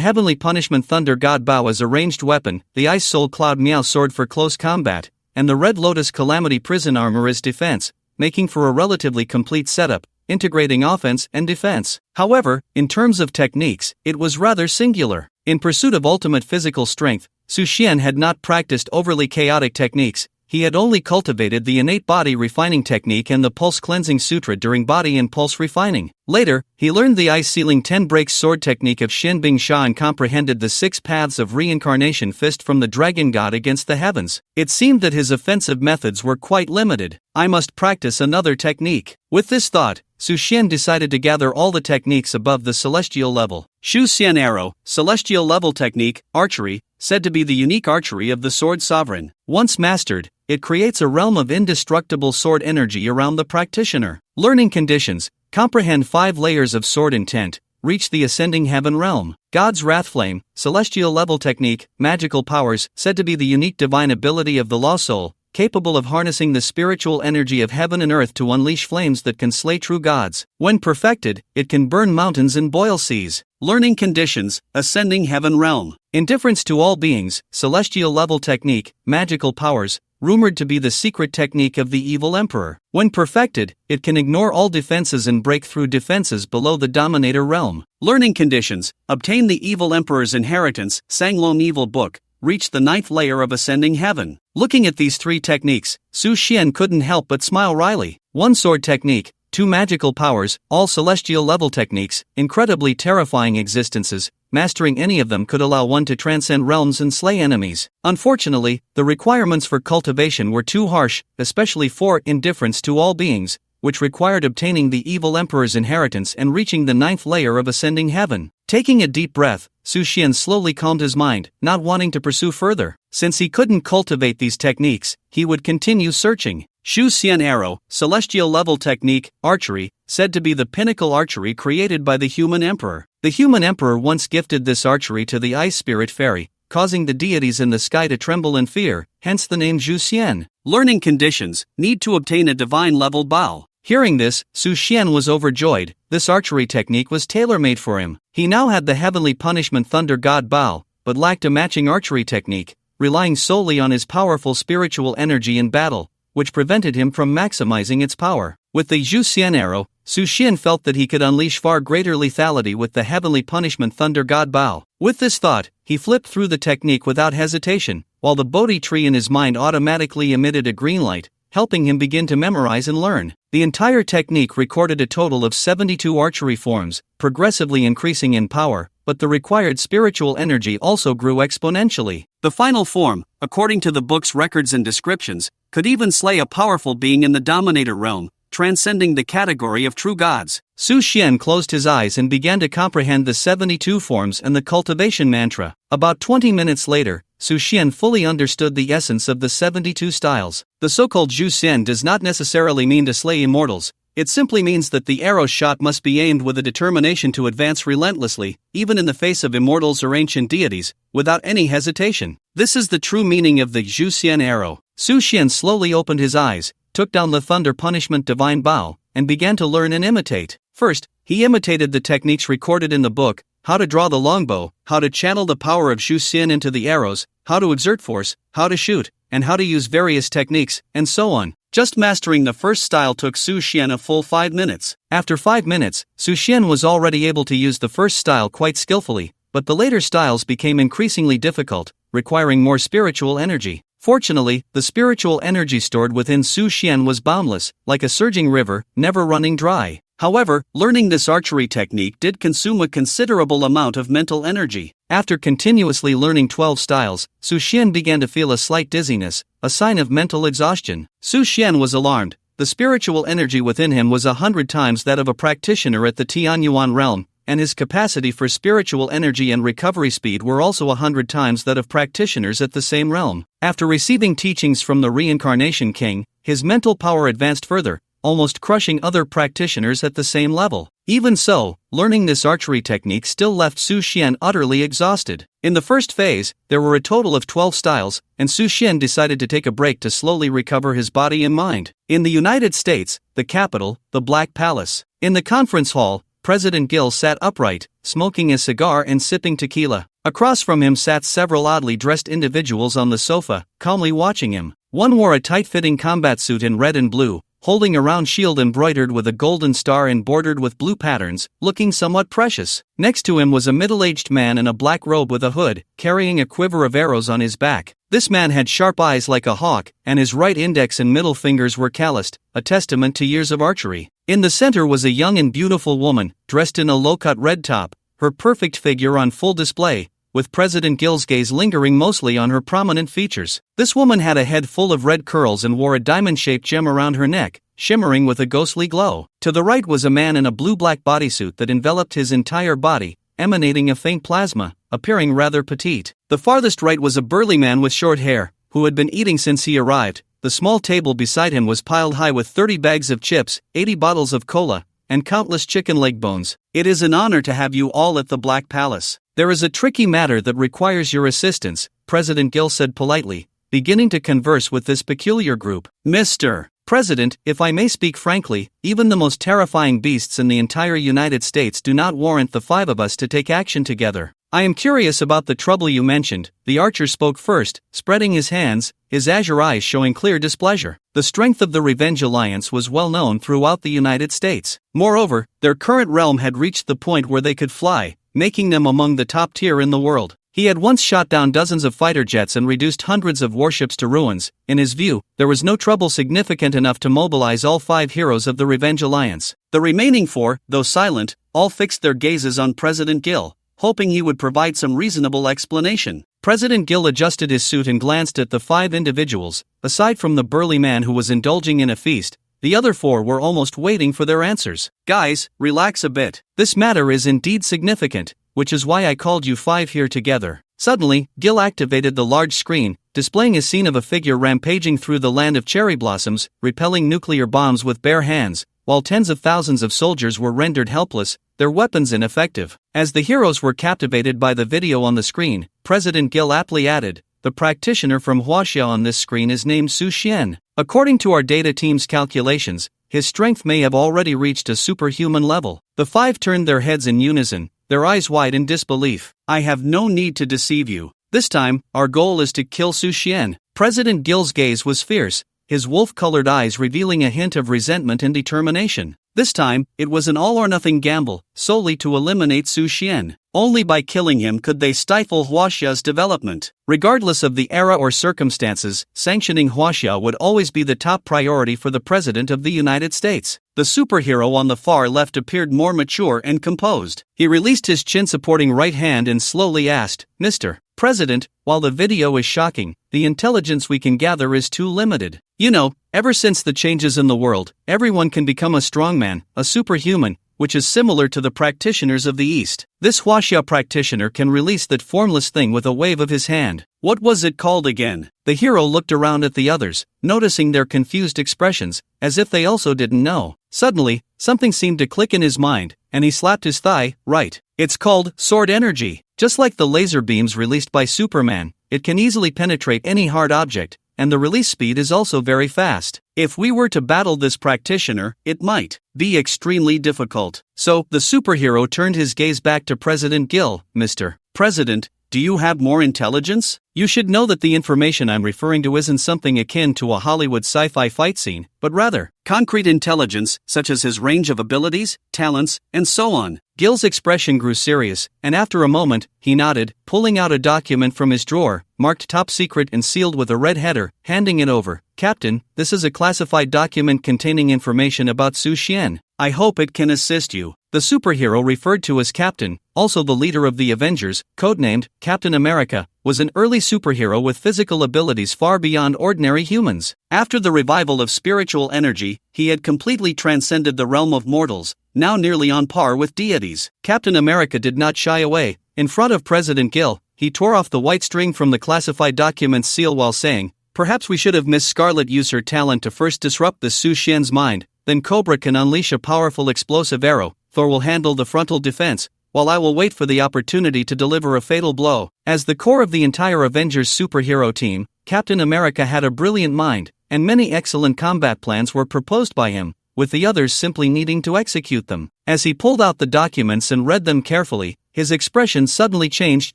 Heavenly Punishment Thunder God Bao as a ranged weapon, the Ice Soul Cloud Miao sword for close combat, and the Red Lotus Calamity prison armor as defense, making for a relatively complete setup, integrating offense and defense. However, in terms of techniques, it was rather singular. In pursuit of ultimate physical strength, Su Xian had not practiced overly chaotic techniques. He had only cultivated the innate body refining technique and the pulse cleansing sutra during body and pulse refining. Later, he learned the ice sealing 10 breaks sword technique of Xin Bing Sha and comprehended the 6 paths of reincarnation fist from the dragon god against the heavens. It seemed that his offensive methods were quite limited. I must practice another technique. With this thought, Su Xian decided to gather all the techniques above the celestial level. Shu Xian Arrow, celestial level technique, archery, said to be the unique archery of the sword sovereign. Once mastered, it creates a realm of indestructible sword energy around the practitioner. Learning conditions: comprehend 5 layers of sword intent, reach the ascending heaven realm. God's Wrath Flame, celestial level technique, magical powers, said to be the unique divine ability of the Law Soul, capable of harnessing the spiritual energy of heaven and earth to unleash flames that can slay true gods. When perfected, it can burn mountains and boil seas. Learning conditions: ascending heaven realm. Indifference to all beings, celestial level technique, magical powers, rumored to be the secret technique of the evil emperor. When perfected, it can ignore all defenses and break through defenses below the dominator realm. Learning conditions: obtain the evil emperor's inheritance, Sanglong Evil Book, reach the 9th layer of ascending heaven. Looking at these 3 techniques, Su Xian couldn't help but smile wryly. 1 sword technique, 2 magical powers, all celestial level techniques, incredibly terrifying existences. Mastering any of them could allow one to transcend realms and slay enemies. Unfortunately, the requirements for cultivation were too harsh, especially for indifference to all beings, which required obtaining the evil emperor's inheritance and reaching the 9th layer of ascending heaven. Taking a deep breath, Su Xian slowly calmed his mind, not wanting to pursue further. Since he couldn't cultivate these techniques, he would continue searching. Shu Xian Arrow, celestial level technique, archery, said to be the pinnacle archery created by the human emperor. The human emperor once gifted this archery to the ice spirit fairy, causing the deities in the sky to tremble in fear, hence the name Zhu Xian. Learning conditions: need to obtain a divine level bow. Hearing this, Su Xian was overjoyed. This archery technique was tailor-made for him. He now had the Heavenly Punishment Thunder God Bao, but lacked a matching archery technique, relying solely on his powerful spiritual energy in battle, which prevented him from maximizing its power. With the Zhu Xian Arrow, Su Xian felt that he could unleash far greater lethality with the Heavenly Punishment Thunder God Bao. With this thought, he flipped through the technique without hesitation, while the Bodhi tree in his mind automatically emitted a green light, helping him begin to memorize and learn. The entire technique recorded a total of 72 archery forms, progressively increasing in power, but the required spiritual energy also grew exponentially. The final form, according to the book's records and descriptions, could even slay a powerful being in the Dominator realm, transcending the category of true gods. Su Xian closed his eyes and began to comprehend the 72 forms and the cultivation mantra. About 20 minutes later, Su Xian fully understood the essence of the 72 styles. The so-called Zhu Xian does not necessarily mean to slay immortals. It simply means that the arrow shot must be aimed with a determination to advance relentlessly, even in the face of immortals or ancient deities, without any hesitation. This is the true meaning of the Zhu Xian arrow. Su Xian slowly opened his eyes, took down the Thunder Punishment Divine Bao, and began to learn and imitate. First, he imitated the techniques recorded in the book: how to draw the longbow, how to channel the power of Zhu Xian into the arrows, how to exert force, how to shoot, and how to use various techniques, and so on. Just mastering the first style took Su Xian a full 5 minutes. After 5 minutes, Su Xian was already able to use the first style quite skillfully, but the later styles became increasingly difficult, requiring more spiritual energy. Fortunately, the spiritual energy stored within Su Xian was boundless, like a surging river, never running dry. However, learning this archery technique did consume a considerable amount of mental energy. After continuously learning 12 styles, Su Xian began to feel a slight dizziness, a sign of mental exhaustion. Su Xian was alarmed. The spiritual energy within him was 100 times that of a practitioner at the Tianyuan realm, and his capacity for spiritual energy and recovery speed were also 100 times that of practitioners at the same realm. After receiving teachings from the Reincarnation King, his mental power advanced further, almost crushing other practitioners at the same level. Even so, learning this archery technique still left Su Xian utterly exhausted. In the first phase, there were a total of 12 styles, and Su Xian decided to take a break to slowly recover his body and mind. In the United States, the capital, the Black Palace. In the conference hall, President Gil sat upright, smoking a cigar and sipping tequila. Across from him sat several oddly dressed individuals on the sofa, calmly watching him. One wore a tight-fitting combat suit in red and blue, holding a round shield embroidered with a golden star and bordered with blue patterns, looking somewhat precious. Next to him was a middle-aged man in a black robe with a hood, carrying a quiver of arrows on his back. This man had sharp eyes like a hawk, and his right index and middle fingers were calloused, a testament to years of archery. In the center was a young and beautiful woman, dressed in a low-cut red top, her perfect figure on full display, with President Gil's gaze lingering mostly on her prominent features. This woman had a head full of red curls and wore a diamond-shaped gem around her neck, shimmering with a ghostly glow. To the right was a man in a blue-black bodysuit that enveloped his entire body, emanating a faint plasma, appearing rather petite. The farthest right was a burly man with short hair, who had been eating since he arrived. The small table beside him was piled high with 30 bags of chips, 80 bottles of cola, and countless chicken leg bones. It is an honor to have you all at the Black Palace. There is a tricky matter that requires your assistance, President Gil said politely, beginning to converse with this peculiar group. Mr. President, if I may speak frankly, even the most terrifying beasts in the entire United States do not warrant the 5 of us to take action together. I am curious about the trouble you mentioned. The archer spoke first, spreading his hands, his azure eyes showing clear displeasure. The strength of the Revenge Alliance was well known throughout the United States. Moreover, their current realm had reached the point where they could fly, making them among the top tier in the world. He had once shot down dozens of fighter jets and reduced hundreds of warships to ruins. In his view, there was no trouble significant enough to mobilize all 5 heroes of the Revenge Alliance. The remaining 4, though silent, all fixed their gazes on President Gil, hoping he would provide some reasonable explanation. President Gil adjusted his suit and glanced at the 5 individuals. Aside from the burly man who was indulging in a feast, the other 4 were almost waiting for their answers. Guys, relax a bit. This matter is indeed significant, which is why I called you 5 here together. Suddenly, Gil activated the large screen, displaying a scene of a figure rampaging through the land of cherry blossoms, repelling nuclear bombs with bare hands, while tens of thousands of soldiers were rendered helpless, their weapons ineffective. As the heroes were captivated by the video on the screen, President Gil aptly added, "The practitioner from Huaxia on this screen is named Su Xian. According to our data team's calculations, his strength may have already reached a superhuman level." The 5 turned their heads in unison, their eyes wide in disbelief. "I have no need to deceive you. This time, our goal is to kill Su Xian." President Gil's gaze was fierce, his wolf-colored eyes revealing a hint of resentment and determination. This time, it was an all-or-nothing gamble, solely to eliminate Su Xian. Only by killing him could they stifle Huaxia's development. Regardless of the era or circumstances, sanctioning Huaxia would always be the top priority for the President of the United States. The superhero on the far left appeared more mature and composed. He released his chin-supporting right hand and slowly asked, "Mr. President, while the video is shocking, the intelligence we can gather is too limited. You know, ever since the changes in the world, everyone can become a strongman, a superhuman, which is similar to the practitioners of the East. This Huaxia practitioner can release that formless thing with a wave of his hand. What was it called again?" The hero looked around at the others, noticing their confused expressions, as if they also didn't know. Suddenly, something seemed to click in his mind, and he slapped his thigh. "Right. It's called sword energy. Just like the laser beams released by Superman, it can easily penetrate any hard object, and the release speed is also very fast. If we were to battle this practitioner, it might be extremely difficult." So, the superhero turned his gaze back to President Gil. "Mr. President, do you have more intelligence? You should know that the information I'm referring to isn't something akin to a Hollywood sci-fi fight scene, but rather concrete intelligence, such as his range of abilities, talents, and so on." Gil's expression grew serious, and after a moment, he nodded, pulling out a document from his drawer, marked top secret and sealed with a red header, handing it over. "Captain, this is a classified document containing information about Su Xian. I hope it can assist you." The superhero referred to as Captain, also the leader of the Avengers, codenamed Captain America, was an early superhero with physical abilities far beyond ordinary humans. After the revival of spiritual energy, he had completely transcended the realm of mortals, now nearly on par with deities. Captain America did not shy away. In front of President Gill, he tore off the white string from the classified document's seal while saying, "Perhaps we should have Miss Scarlet use her talent to first disrupt the Su Xian's mind, then Cobra can unleash a powerful explosive arrow, Thor will handle the frontal defense, while I will wait for the opportunity to deliver a fatal blow." As the core of the entire Avengers superhero team, Captain America had a brilliant mind, and many excellent combat plans were proposed by him, with the others simply needing to execute them. As he pulled out the documents and read them carefully, his expression suddenly changed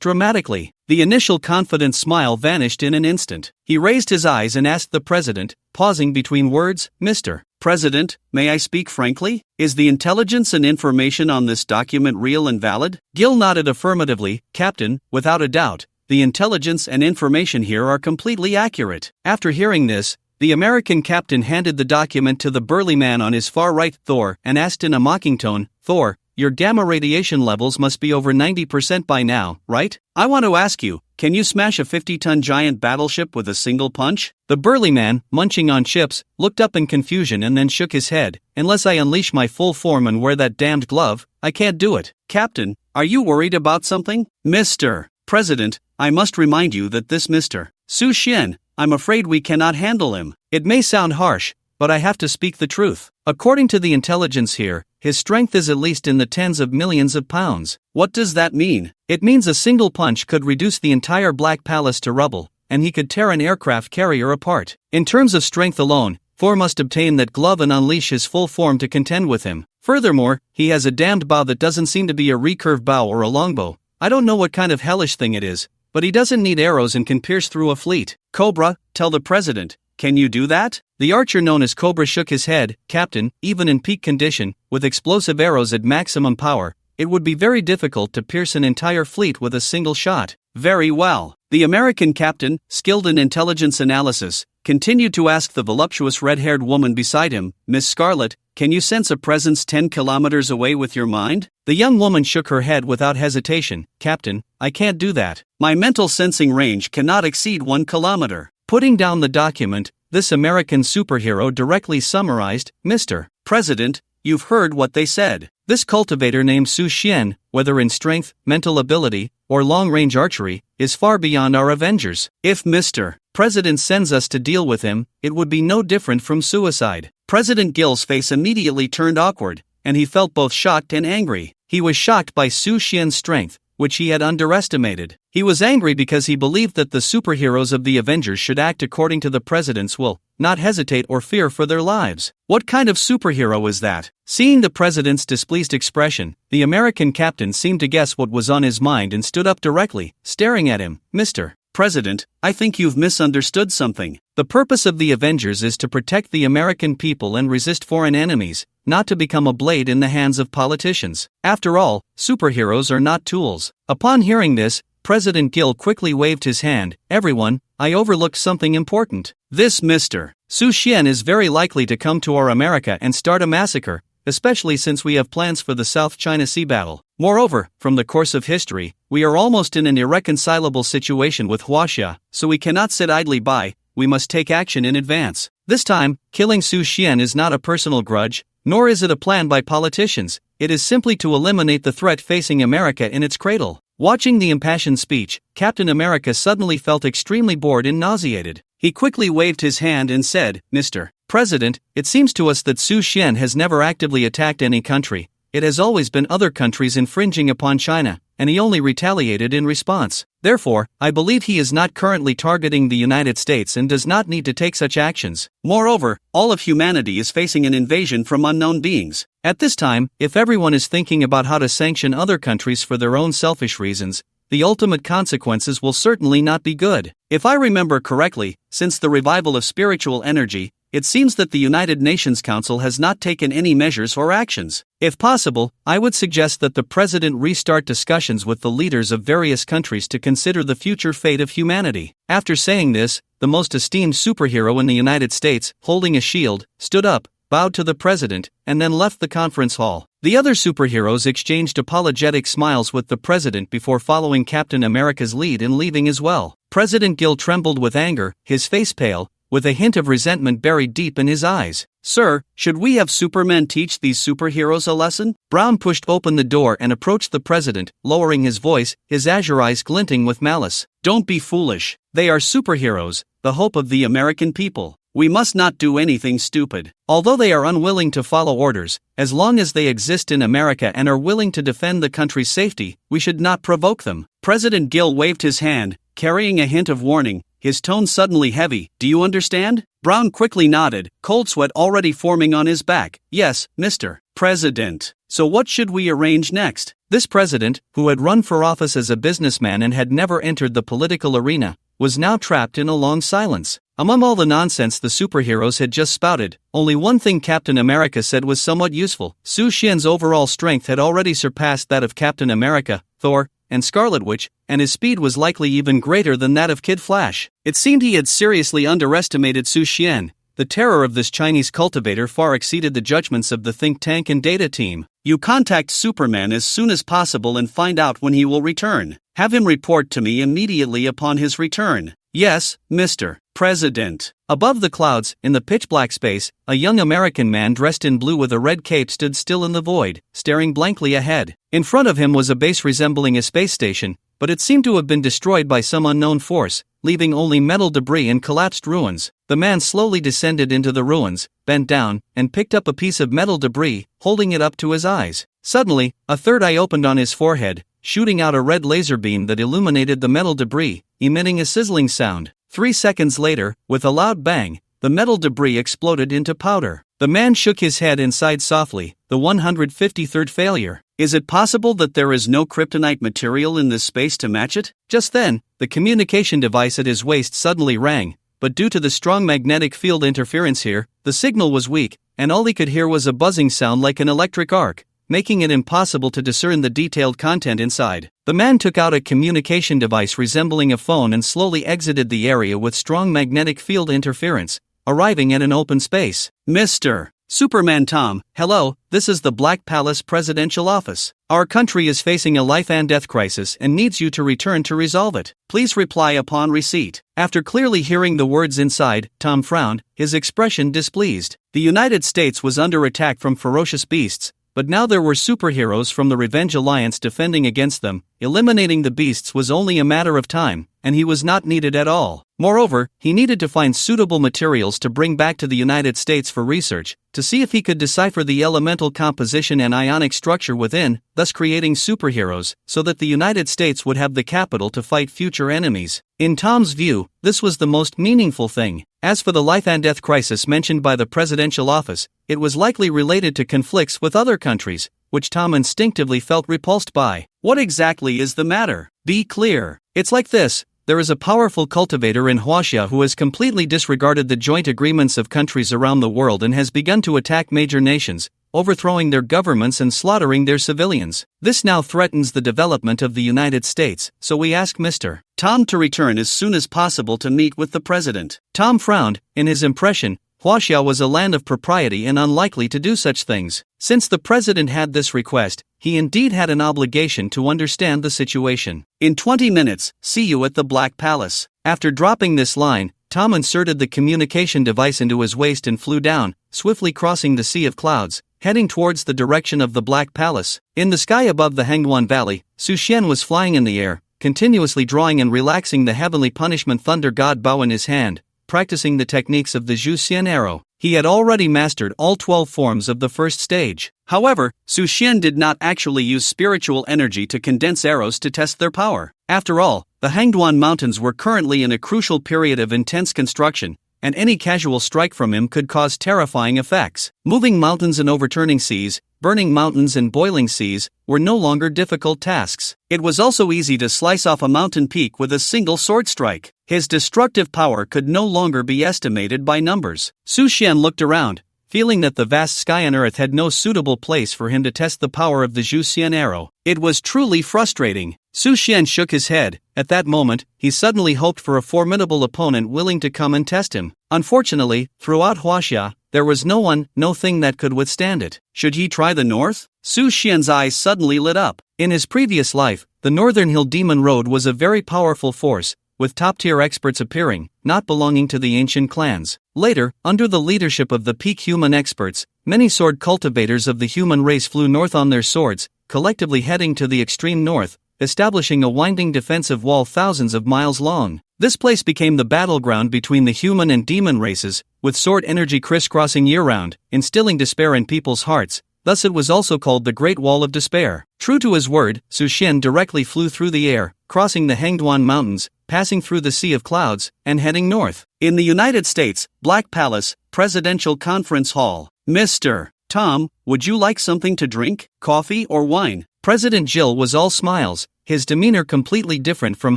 dramatically. The initial confident smile vanished in an instant. He raised his eyes and asked the president, pausing between words, "Mr. President, may I speak frankly? Is the intelligence and information on this document real and valid?" Gill nodded affirmatively. "Captain, without a doubt, the intelligence and information here are completely accurate." After hearing this, the American captain handed the document to the burly man on his far right, Thor, and asked in a mocking tone, "Thor, your gamma radiation levels must be over 90% by now, right? I want to ask you, can you smash a 50-ton giant battleship with a single punch?" The burly man, munching on chips, looked up in confusion and then shook his head. "Unless I unleash my full form and wear that damned glove, I can't do it." "Captain, are you worried about something?" "Mr. President, I must remind you that this Mr. Su Xian, I'm afraid we cannot handle him. It may sound harsh, but I have to speak the truth. According to the intelligence here, his strength is at least in the tens of millions of pounds." "What does that mean?" "It means a single punch could reduce the entire Black Palace to rubble, and he could tear an aircraft carrier apart. In terms of strength alone, Thor must obtain that glove and unleash his full form to contend with him. Furthermore, he has a damned bow that doesn't seem to be a recurve bow or a longbow. I don't know what kind of hellish thing it is, but he doesn't need arrows and can pierce through a fleet." "Cobra, tell the president, can you do that?" The archer known as Cobra shook his head. "Captain, even in peak condition, with explosive arrows at maximum power, it would be very difficult to pierce an entire fleet with a single shot." "Very well." The American captain, skilled in intelligence analysis, continued to ask the voluptuous red-haired woman beside him, "Miss Scarlet, can you sense a presence 10 kilometers away with your mind?" The young woman shook her head without hesitation. "Captain, I can't do that. My mental sensing range cannot exceed 1 kilometer." Putting down the document, this American superhero directly summarized, "Mr. President, you've heard what they said. This cultivator named Su Xian, whether in strength, mental ability, or long-range archery, is far beyond our Avengers. If Mr. President sends us to deal with him, it would be no different from suicide." President Gill's face immediately turned awkward, and he felt both shocked and angry. He was shocked by Su Xian's strength, which he had underestimated. He was angry because he believed that the superheroes of the Avengers should act according to the president's will, not hesitate or fear for their lives. What kind of superhero is that? Seeing the president's displeased expression, the American captain seemed to guess what was on his mind and stood up directly, staring at him. "Mr. President, I think you've misunderstood something. The purpose of the Avengers is to protect the American people and resist foreign enemies, not to become a blade in the hands of politicians. After all, superheroes are not tools." Upon hearing this, President Gill quickly waved his hand. "Everyone, I overlooked something important. This Mr. Su Xian is very likely to come to our America and start a massacre, especially since we have plans for the South China Sea battle. Moreover, from the course of history, we are almost in an irreconcilable situation with Huaxia, so we cannot sit idly by, we must take action in advance. This time, killing Su Xian is not a personal grudge, nor is it a plan by politicians, it is simply to eliminate the threat facing America in its cradle." Watching the impassioned speech, Captain America suddenly felt extremely bored and nauseated. He quickly waved his hand and said, "Mr. President, it seems to us that Su Xian has never actively attacked any country. It has always been other countries infringing upon China, and he only retaliated in response. Therefore, I believe he is not currently targeting the United States and does not need to take such actions. Moreover, all of humanity is facing an invasion from unknown beings. At this time, if everyone is thinking about how to sanction other countries for their own selfish reasons, the ultimate consequences will certainly not be good. If I remember correctly, since the revival of spiritual energy, it seems that the United Nations Council has not taken any measures or actions. If possible, I would suggest that the President restart discussions with the leaders of various countries to consider the future fate of humanity." After saying this, the most esteemed superhero in the United States, holding a shield, stood up, bowed to the President, and then left the conference hall. The other superheroes exchanged apologetic smiles with the president before following Captain America's lead in leaving as well. President Gill trembled with anger, his face pale, with a hint of resentment buried deep in his eyes. "Sir, should we have Superman teach these superheroes a lesson?" Brown pushed open the door and approached the president, lowering his voice, his azure eyes glinting with malice. "Don't be foolish. They are superheroes, the hope of the American people. We must not do anything stupid. Although they are unwilling to follow orders, as long as they exist in America and are willing to defend the country's safety, we should not provoke them." President Gill waved his hand, carrying a hint of warning, his tone suddenly heavy. "Do you understand?" Brown quickly nodded, cold sweat already forming on his back. "Yes, Mr. President. So what should we arrange next?" This president, who had run for office as a businessman and had never entered the political arena, was now trapped in a long silence. Among all the nonsense the superheroes had just spouted, only one thing Captain America said was somewhat useful. Su Xian's overall strength had already surpassed that of Captain America, Thor, and Scarlet Witch, and his speed was likely even greater than that of Kid Flash. It seemed he had seriously underestimated Su Xian. The terror of this Chinese cultivator far exceeded the judgments of the think tank and data team. "You contact Superman as soon as possible and find out when he will return. Have him report to me immediately upon his return." "Yes, Mr. President." Above the clouds, in the pitch-black space, a young American man dressed in blue with a red cape stood still in the void, staring blankly ahead. In front of him was a base resembling a space station, but it seemed to have been destroyed by some unknown force, leaving only metal debris and collapsed ruins. The man slowly descended into the ruins, bent down, and picked up a piece of metal debris, holding it up to his eyes. Suddenly, a third eye opened on his forehead, shooting out a red laser beam that illuminated the metal debris, emitting a sizzling sound. 3 seconds later, with a loud bang, the metal debris exploded into powder. The man shook his head and sighed softly, the 153rd failure. Is it possible that there is no kryptonite material in this space to match it? Just then, the communication device at his waist suddenly rang, but due to the strong magnetic field interference here, the signal was weak, and all he could hear was a buzzing sound like an electric arc, making it impossible to discern the detailed content inside. The man took out a communication device resembling a phone and slowly exited the area with strong magnetic field interference, arriving at an open space. "Mr. Superman Tom, hello, this is the Black Palace Presidential Office. Our country is facing a life and death crisis and needs you to return to resolve it. Please reply upon receipt." After clearly hearing the words inside, Tom frowned, his expression displeased. The United States was under attack from ferocious beasts, but now there were superheroes from the Revenge Alliance defending against them. Eliminating the beasts was only a matter of time, and he was not needed at all. Moreover, he needed to find suitable materials to bring back to the United States for research, to see if he could decipher the elemental composition and ionic structure within, thus creating superheroes, so that the United States would have the capital to fight future enemies. In Tom's view, this was the most meaningful thing. As for the life and death crisis mentioned by the presidential office, it was likely related to conflicts with other countries, which Tom instinctively felt repulsed by. What exactly is the matter? Be clear. It's like this. There is a powerful cultivator in Huaxia who has completely disregarded the joint agreements of countries around the world and has begun to attack major nations, overthrowing their governments and slaughtering their civilians. This now threatens the development of the United States, so we ask Mr. Tom to return as soon as possible to meet with the president. Tom frowned. In his impression, Huaxia was a land of propriety and unlikely to do such things. Since the president had this request, he indeed had an obligation to understand the situation. "In 20 minutes, see you at the Black Palace." After dropping this line, Tom inserted the communication device into his waist and flew down, swiftly crossing the sea of clouds, heading towards the direction of the Black Palace. In the sky above the Hangguan Valley, Su Xian was flying in the air, continuously drawing and relaxing the heavenly punishment thunder god bow in his hand, practicing the techniques of the Zhu Xian arrow. He had already mastered all 12 forms of the first stage. However, Su Xian did not actually use spiritual energy to condense arrows to test their power. After all, the Hangduan Mountains were currently in a crucial period of intense construction, and any casual strike from him could cause terrifying effects. Moving mountains and overturning seas, burning mountains and boiling seas, were no longer difficult tasks. It was also easy to slice off a mountain peak with a single sword strike. His destructive power could no longer be estimated by numbers. Su Xian looked around, feeling that the vast sky on Earth had no suitable place for him to test the power of the Zhu Xian arrow. It was truly frustrating. Su Xian shook his head. At that moment, he suddenly hoped for a formidable opponent willing to come and test him. Unfortunately, throughout Huaxia, there was no one, no thing that could withstand it. Should he try the north? Su Xian's eyes suddenly lit up. In his previous life, the Northern Hill Demon Road was a very powerful force, with top-tier experts appearing, not belonging to the ancient clans. Later, under the leadership of the peak human experts, many sword cultivators of the human race flew north on their swords, collectively heading to the extreme north, establishing a winding defensive wall thousands of miles long. This place became the battleground between the human and demon races, with sword energy crisscrossing year-round, instilling despair in people's hearts. Thus it was also called the Great Wall of Despair. True to his word, Su Xian directly flew through the air, crossing the Hangduan Mountains, passing through the Sea of Clouds, and heading north. In the United States, Black Palace, Presidential Conference Hall. Mr. Tom, would you like something to drink, coffee or wine? President Jill was all smiles, his demeanor completely different from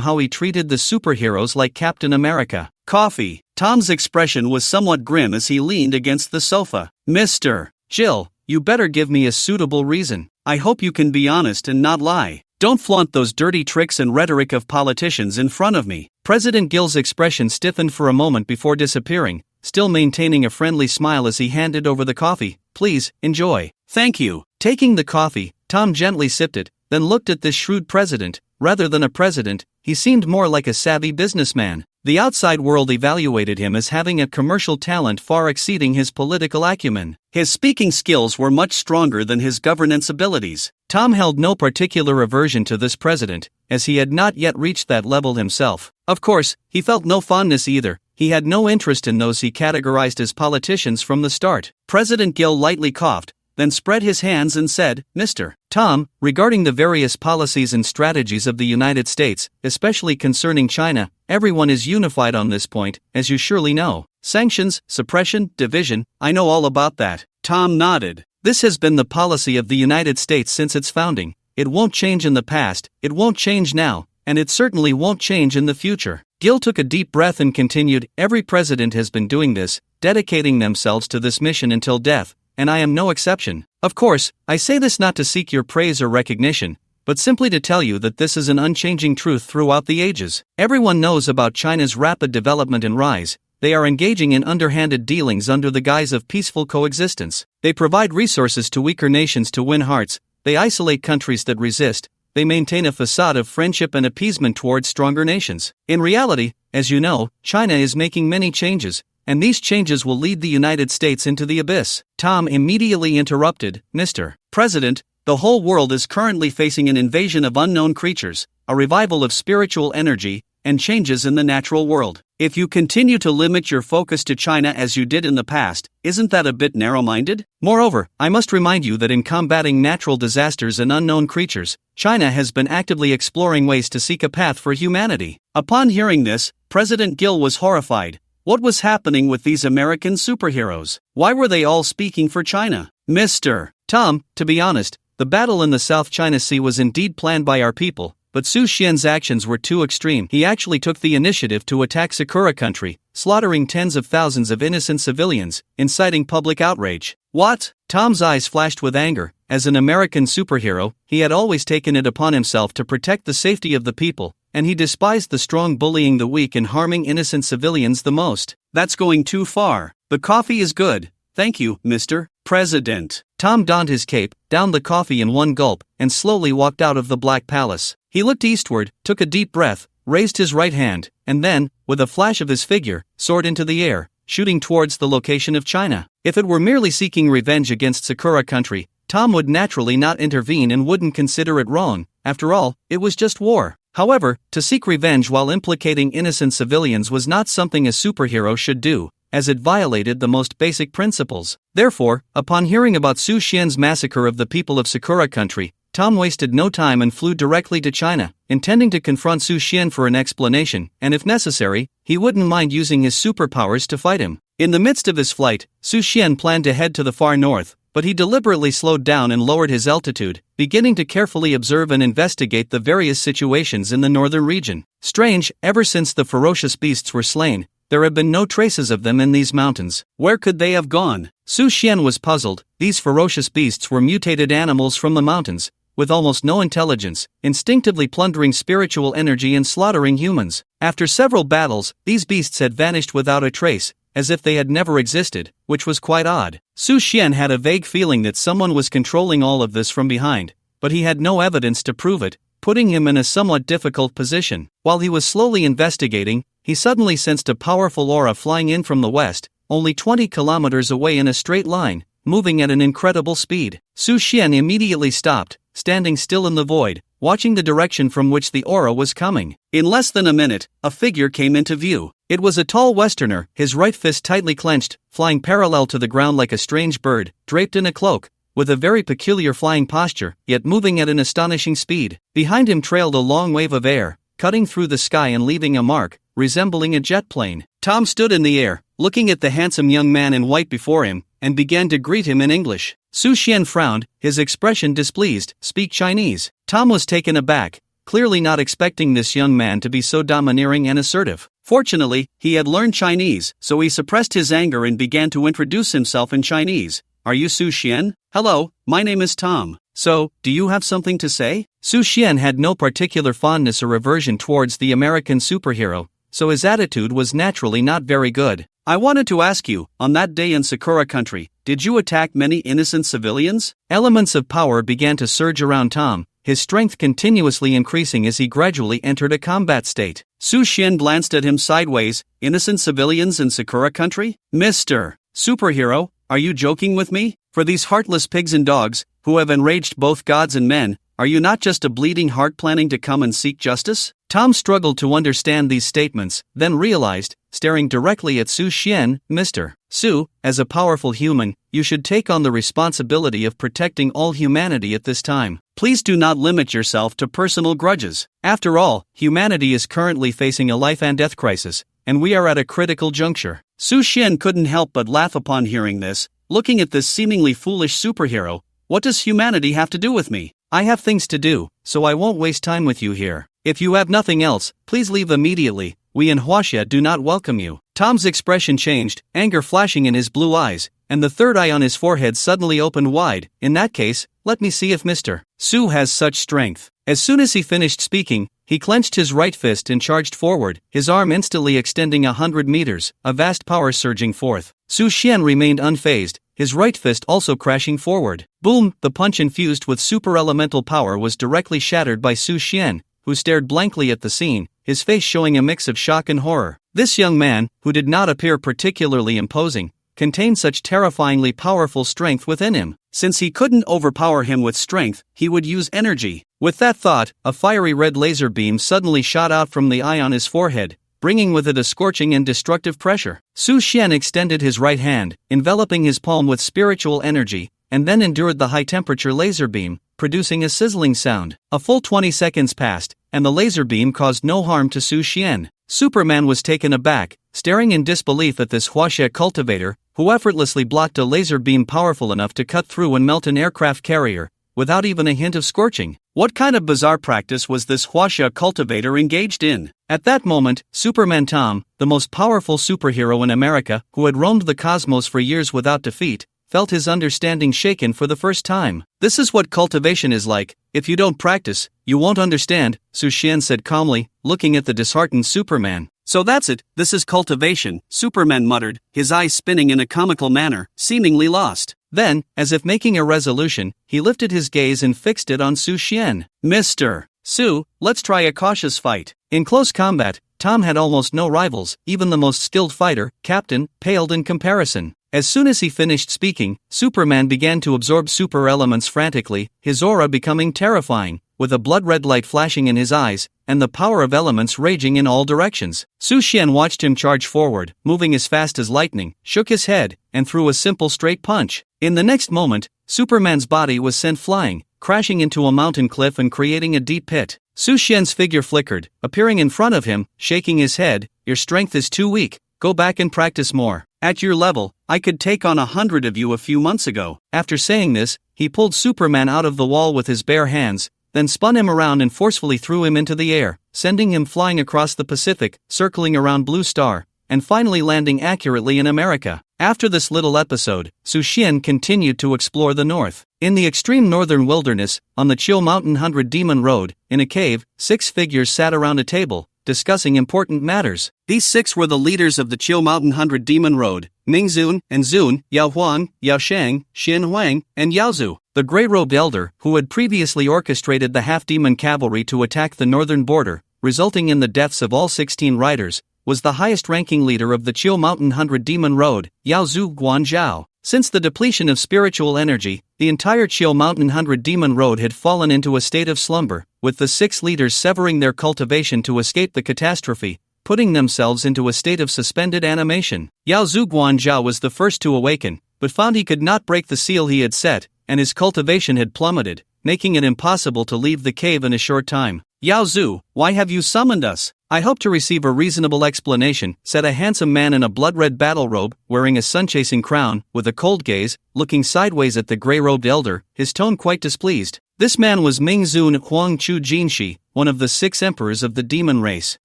how he treated the superheroes like Captain America. Coffee. Tom's expression was somewhat grim as he leaned against the sofa. Mr. Jill, you better give me a suitable reason. I hope you can be honest and not lie. Don't flaunt those dirty tricks and rhetoric of politicians in front of me. President Gill's expression stiffened for a moment before disappearing, still maintaining a friendly smile as he handed over the coffee. Please, enjoy. Thank you. Taking the coffee, Tom gently sipped it, then looked at this shrewd president. Rather than a president, he seemed more like a savvy businessman. The outside world evaluated him as having a commercial talent far exceeding his political acumen. His speaking skills were much stronger than his governance abilities. Tom held no particular aversion to this president, as he had not yet reached that level himself. Of course, he felt no fondness either. He had no interest in those he categorized as politicians from the start. President Gill lightly coughed, then spread his hands and said, Mr. Tom, regarding the various policies and strategies of the United States, especially concerning China, everyone is unified on this point, as you surely know. Sanctions, suppression, division, I know all about that. Tom nodded. This has been the policy of the United States since its founding. It won't change in the past, it won't change now, and it certainly won't change in the future. Gill took a deep breath and continued, every president has been doing this, dedicating themselves to this mission until death, and I am no exception. Of course, I say this not to seek your praise or recognition, but simply to tell you that this is an unchanging truth throughout the ages. Everyone knows about China's rapid development and rise. They are engaging in underhanded dealings under the guise of peaceful coexistence. They provide resources to weaker nations to win hearts. They isolate countries that resist. They maintain a facade of friendship and appeasement towards stronger nations. In reality, as you know, China is making many changes, and these changes will lead the United States into the abyss. Tom immediately interrupted, Mr. President, the whole world is currently facing an invasion of unknown creatures, a revival of spiritual energy, and changes in the natural world. If you continue to limit your focus to China as you did in the past, isn't that a bit narrow-minded? Moreover, I must remind you that in combating natural disasters and unknown creatures, China has been actively exploring ways to seek a path for humanity. Upon hearing this, President Gill was horrified. What was happening with these American superheroes? Why were they all speaking for China? Mr. Tom, to be honest, the battle in the South China Sea was indeed planned by our people, but Su Xian's actions were too extreme. He actually took the initiative to attack Sakura country, slaughtering tens of thousands of innocent civilians, inciting public outrage. What? Tom's eyes flashed with anger. As an American superhero, he had always taken it upon himself to protect the safety of the people, and he despised the strong bullying the weak and harming innocent civilians the most. That's going too far. The coffee is good. Thank you, Mr. President. Tom donned his cape, downed the coffee in one gulp, and slowly walked out of the Black Palace. He looked eastward, took a deep breath, raised his right hand, and then, with a flash of his figure, soared into the air, shooting towards the location of China. If it were merely seeking revenge against Sakura country, Tom would naturally not intervene and wouldn't consider it wrong. After all, it was just war. However, to seek revenge while implicating innocent civilians was not something a superhero should do, as it violated the most basic principles. Therefore, upon hearing about Su Xian's massacre of the people of Sakura country, Tom wasted no time and flew directly to China, intending to confront Su Xian for an explanation, and if necessary, he wouldn't mind using his superpowers to fight him. In the midst of his flight, Su Xian planned to head to the far north, but he deliberately slowed down and lowered his altitude, beginning to carefully observe and investigate the various situations in the northern region. Strange, ever since the ferocious beasts were slain, there have been no traces of them in these mountains. Where could they have gone? Su Xian was puzzled. These ferocious beasts were mutated animals from the mountains, with almost no intelligence, instinctively plundering spiritual energy and slaughtering humans. After several battles, these beasts had vanished without a trace, as if they had never existed, which was quite odd. Su Xian had a vague feeling that someone was controlling all of this from behind, but he had no evidence to prove it, putting him in a somewhat difficult position. While he was slowly investigating, he suddenly sensed a powerful aura flying in from the west, only 20 kilometers away in a straight line, moving at an incredible speed. Su Xian immediately stopped, standing still in the void, watching the direction from which the aura was coming. In less than a minute, a figure came into view. It was a tall Westerner, his right fist tightly clenched, flying parallel to the ground like a strange bird, draped in a cloak, with a very peculiar flying posture, yet moving at an astonishing speed. Behind him trailed a long wave of air, cutting through the sky and leaving a mark, resembling a jet plane. Tom stood in the air, looking at the handsome young man in white before him, and began to greet him in English. Su Xian frowned, his expression displeased. "Speak Chinese." Tom was taken aback, clearly not expecting this young man to be so domineering and assertive. Fortunately, he had learned Chinese, so he suppressed his anger and began to introduce himself in Chinese. "Are you Su Xian? Hello, my name is Tom. So, do you have something to say?" Su Xian had no particular fondness or aversion towards the American superhero, so his attitude was naturally not very good. "I wanted to ask you, on that day in Sakura country, did you attack many innocent civilians?" Elements of power began to surge around Tom, his strength continuously increasing as he gradually entered a combat state. Su Xian glanced at him sideways. "Innocent civilians in Sakura country? Mr. Superhero, are you joking with me? For these heartless pigs and dogs, who have enraged both gods and men, are you not just a bleeding heart planning to come and seek justice?" Tom struggled to understand these statements, then realized, staring directly at Su Xian, "Mr. Su, as a powerful human, you should take on the responsibility of protecting all humanity at this time. Please do not limit yourself to personal grudges. After all, humanity is currently facing a life and death crisis, and we are at a critical juncture." Su Xian couldn't help but laugh upon hearing this, looking at this seemingly foolish superhero. "What does humanity have to do with me? I have things to do, so I won't waste time with you here. If you have nothing else, please leave immediately. We in Huaxia do not welcome you." Tom's expression changed, anger flashing in his blue eyes, and the third eye on his forehead suddenly opened wide. "In that case, let me see if Mr. Su has such strength." As soon as he finished speaking, he clenched his right fist and charged forward, his arm instantly extending 100 meters, a vast power surging forth. Su Xian remained unfazed, his right fist also crashing forward. Boom! The punch infused with super elemental power was directly shattered by Su Xian, who stared blankly at the scene, his face showing a mix of shock and horror. This young man, who did not appear particularly imposing, contained such terrifyingly powerful strength within him. Since he couldn't overpower him with strength, he would use energy. With that thought, a fiery red laser beam suddenly shot out from the eye on his forehead, bringing with it a scorching and destructive pressure. Su Xian extended his right hand, enveloping his palm with spiritual energy, and then endured the high-temperature laser beam, producing a sizzling sound. A full 20 seconds passed, and the laser beam caused no harm to Su Xian. Superman was taken aback, staring in disbelief at this Huaxia cultivator, who effortlessly blocked a laser beam powerful enough to cut through and melt an aircraft carrier, without even a hint of scorching. What kind of bizarre practice was this Huaxia cultivator engaged in? At that moment, Superman Tom, the most powerful superhero in America, who had roamed the cosmos for years without defeat, felt his understanding shaken for the first time. "This is what cultivation is like. If you don't practice, you won't understand," Su Xian said calmly, looking at the disheartened Superman. "So that's it, this is cultivation," Superman muttered, his eyes spinning in a comical manner, seemingly lost. Then, as if making a resolution, he lifted his gaze and fixed it on Su Xian. "Mr. Su, let's try a cautious fight." In close combat, Tom had almost no rivals, even the most skilled fighter, Captain, paled in comparison. As soon as he finished speaking, Superman began to absorb super elements frantically, his aura becoming terrifying, with a blood-red light flashing in his eyes, and the power of elements raging in all directions. Su Xian watched him charge forward, moving as fast as lightning, shook his head, and threw a simple straight punch. In the next moment, Superman's body was sent flying, crashing into a mountain cliff and creating a deep pit. Su Xian's figure flickered, appearing in front of him, shaking his head. "Your strength is too weak. Go back and practice more. At your level, I could take on 100 of you a few months ago." After saying this, he pulled Superman out of the wall with his bare hands, then spun him around and forcefully threw him into the air, sending him flying across the Pacific, circling around Blue Star, and finally landing accurately in America. After this little episode, Su Xian continued to explore the north. In the extreme northern wilderness, on the Chiu Mountain 100 Demon Road, in a cave, 6 figures sat around a table, discussing important matters. These 6 were the leaders of the Chiu Mountain 100 Demon Road: Ming Zun and Zun, Yao Huang, Yao Shang, Xin Huang, and Yao Zhu. The gray-robed elder, who had previously orchestrated the half-demon cavalry to attack the northern border, resulting in the deaths of all 16 riders, was the highest-ranking leader of the Chiu Mountain 100 Demon Road, Yao Zhu Guanzhao. Since the depletion of spiritual energy, the entire Chiu Mountain 100 Demon Road had fallen into a state of slumber, with the 6 leaders severing their cultivation to escape the catastrophe, putting themselves into a state of suspended animation. Yao Zhu Guanzhao was the first to awaken, but found he could not break the seal he had set, and his cultivation had plummeted, making it impossible to leave the cave in a short time. "Yao Zhu, why have you summoned us?" "I hope to receive a reasonable explanation," said a handsome man in a blood-red battle robe, wearing a sun-chasing crown, with a cold gaze, looking sideways at the gray-robed elder, his tone quite displeased. This man was Ming Zun Huang Chu Jinshi, one of the 6 emperors of the demon race.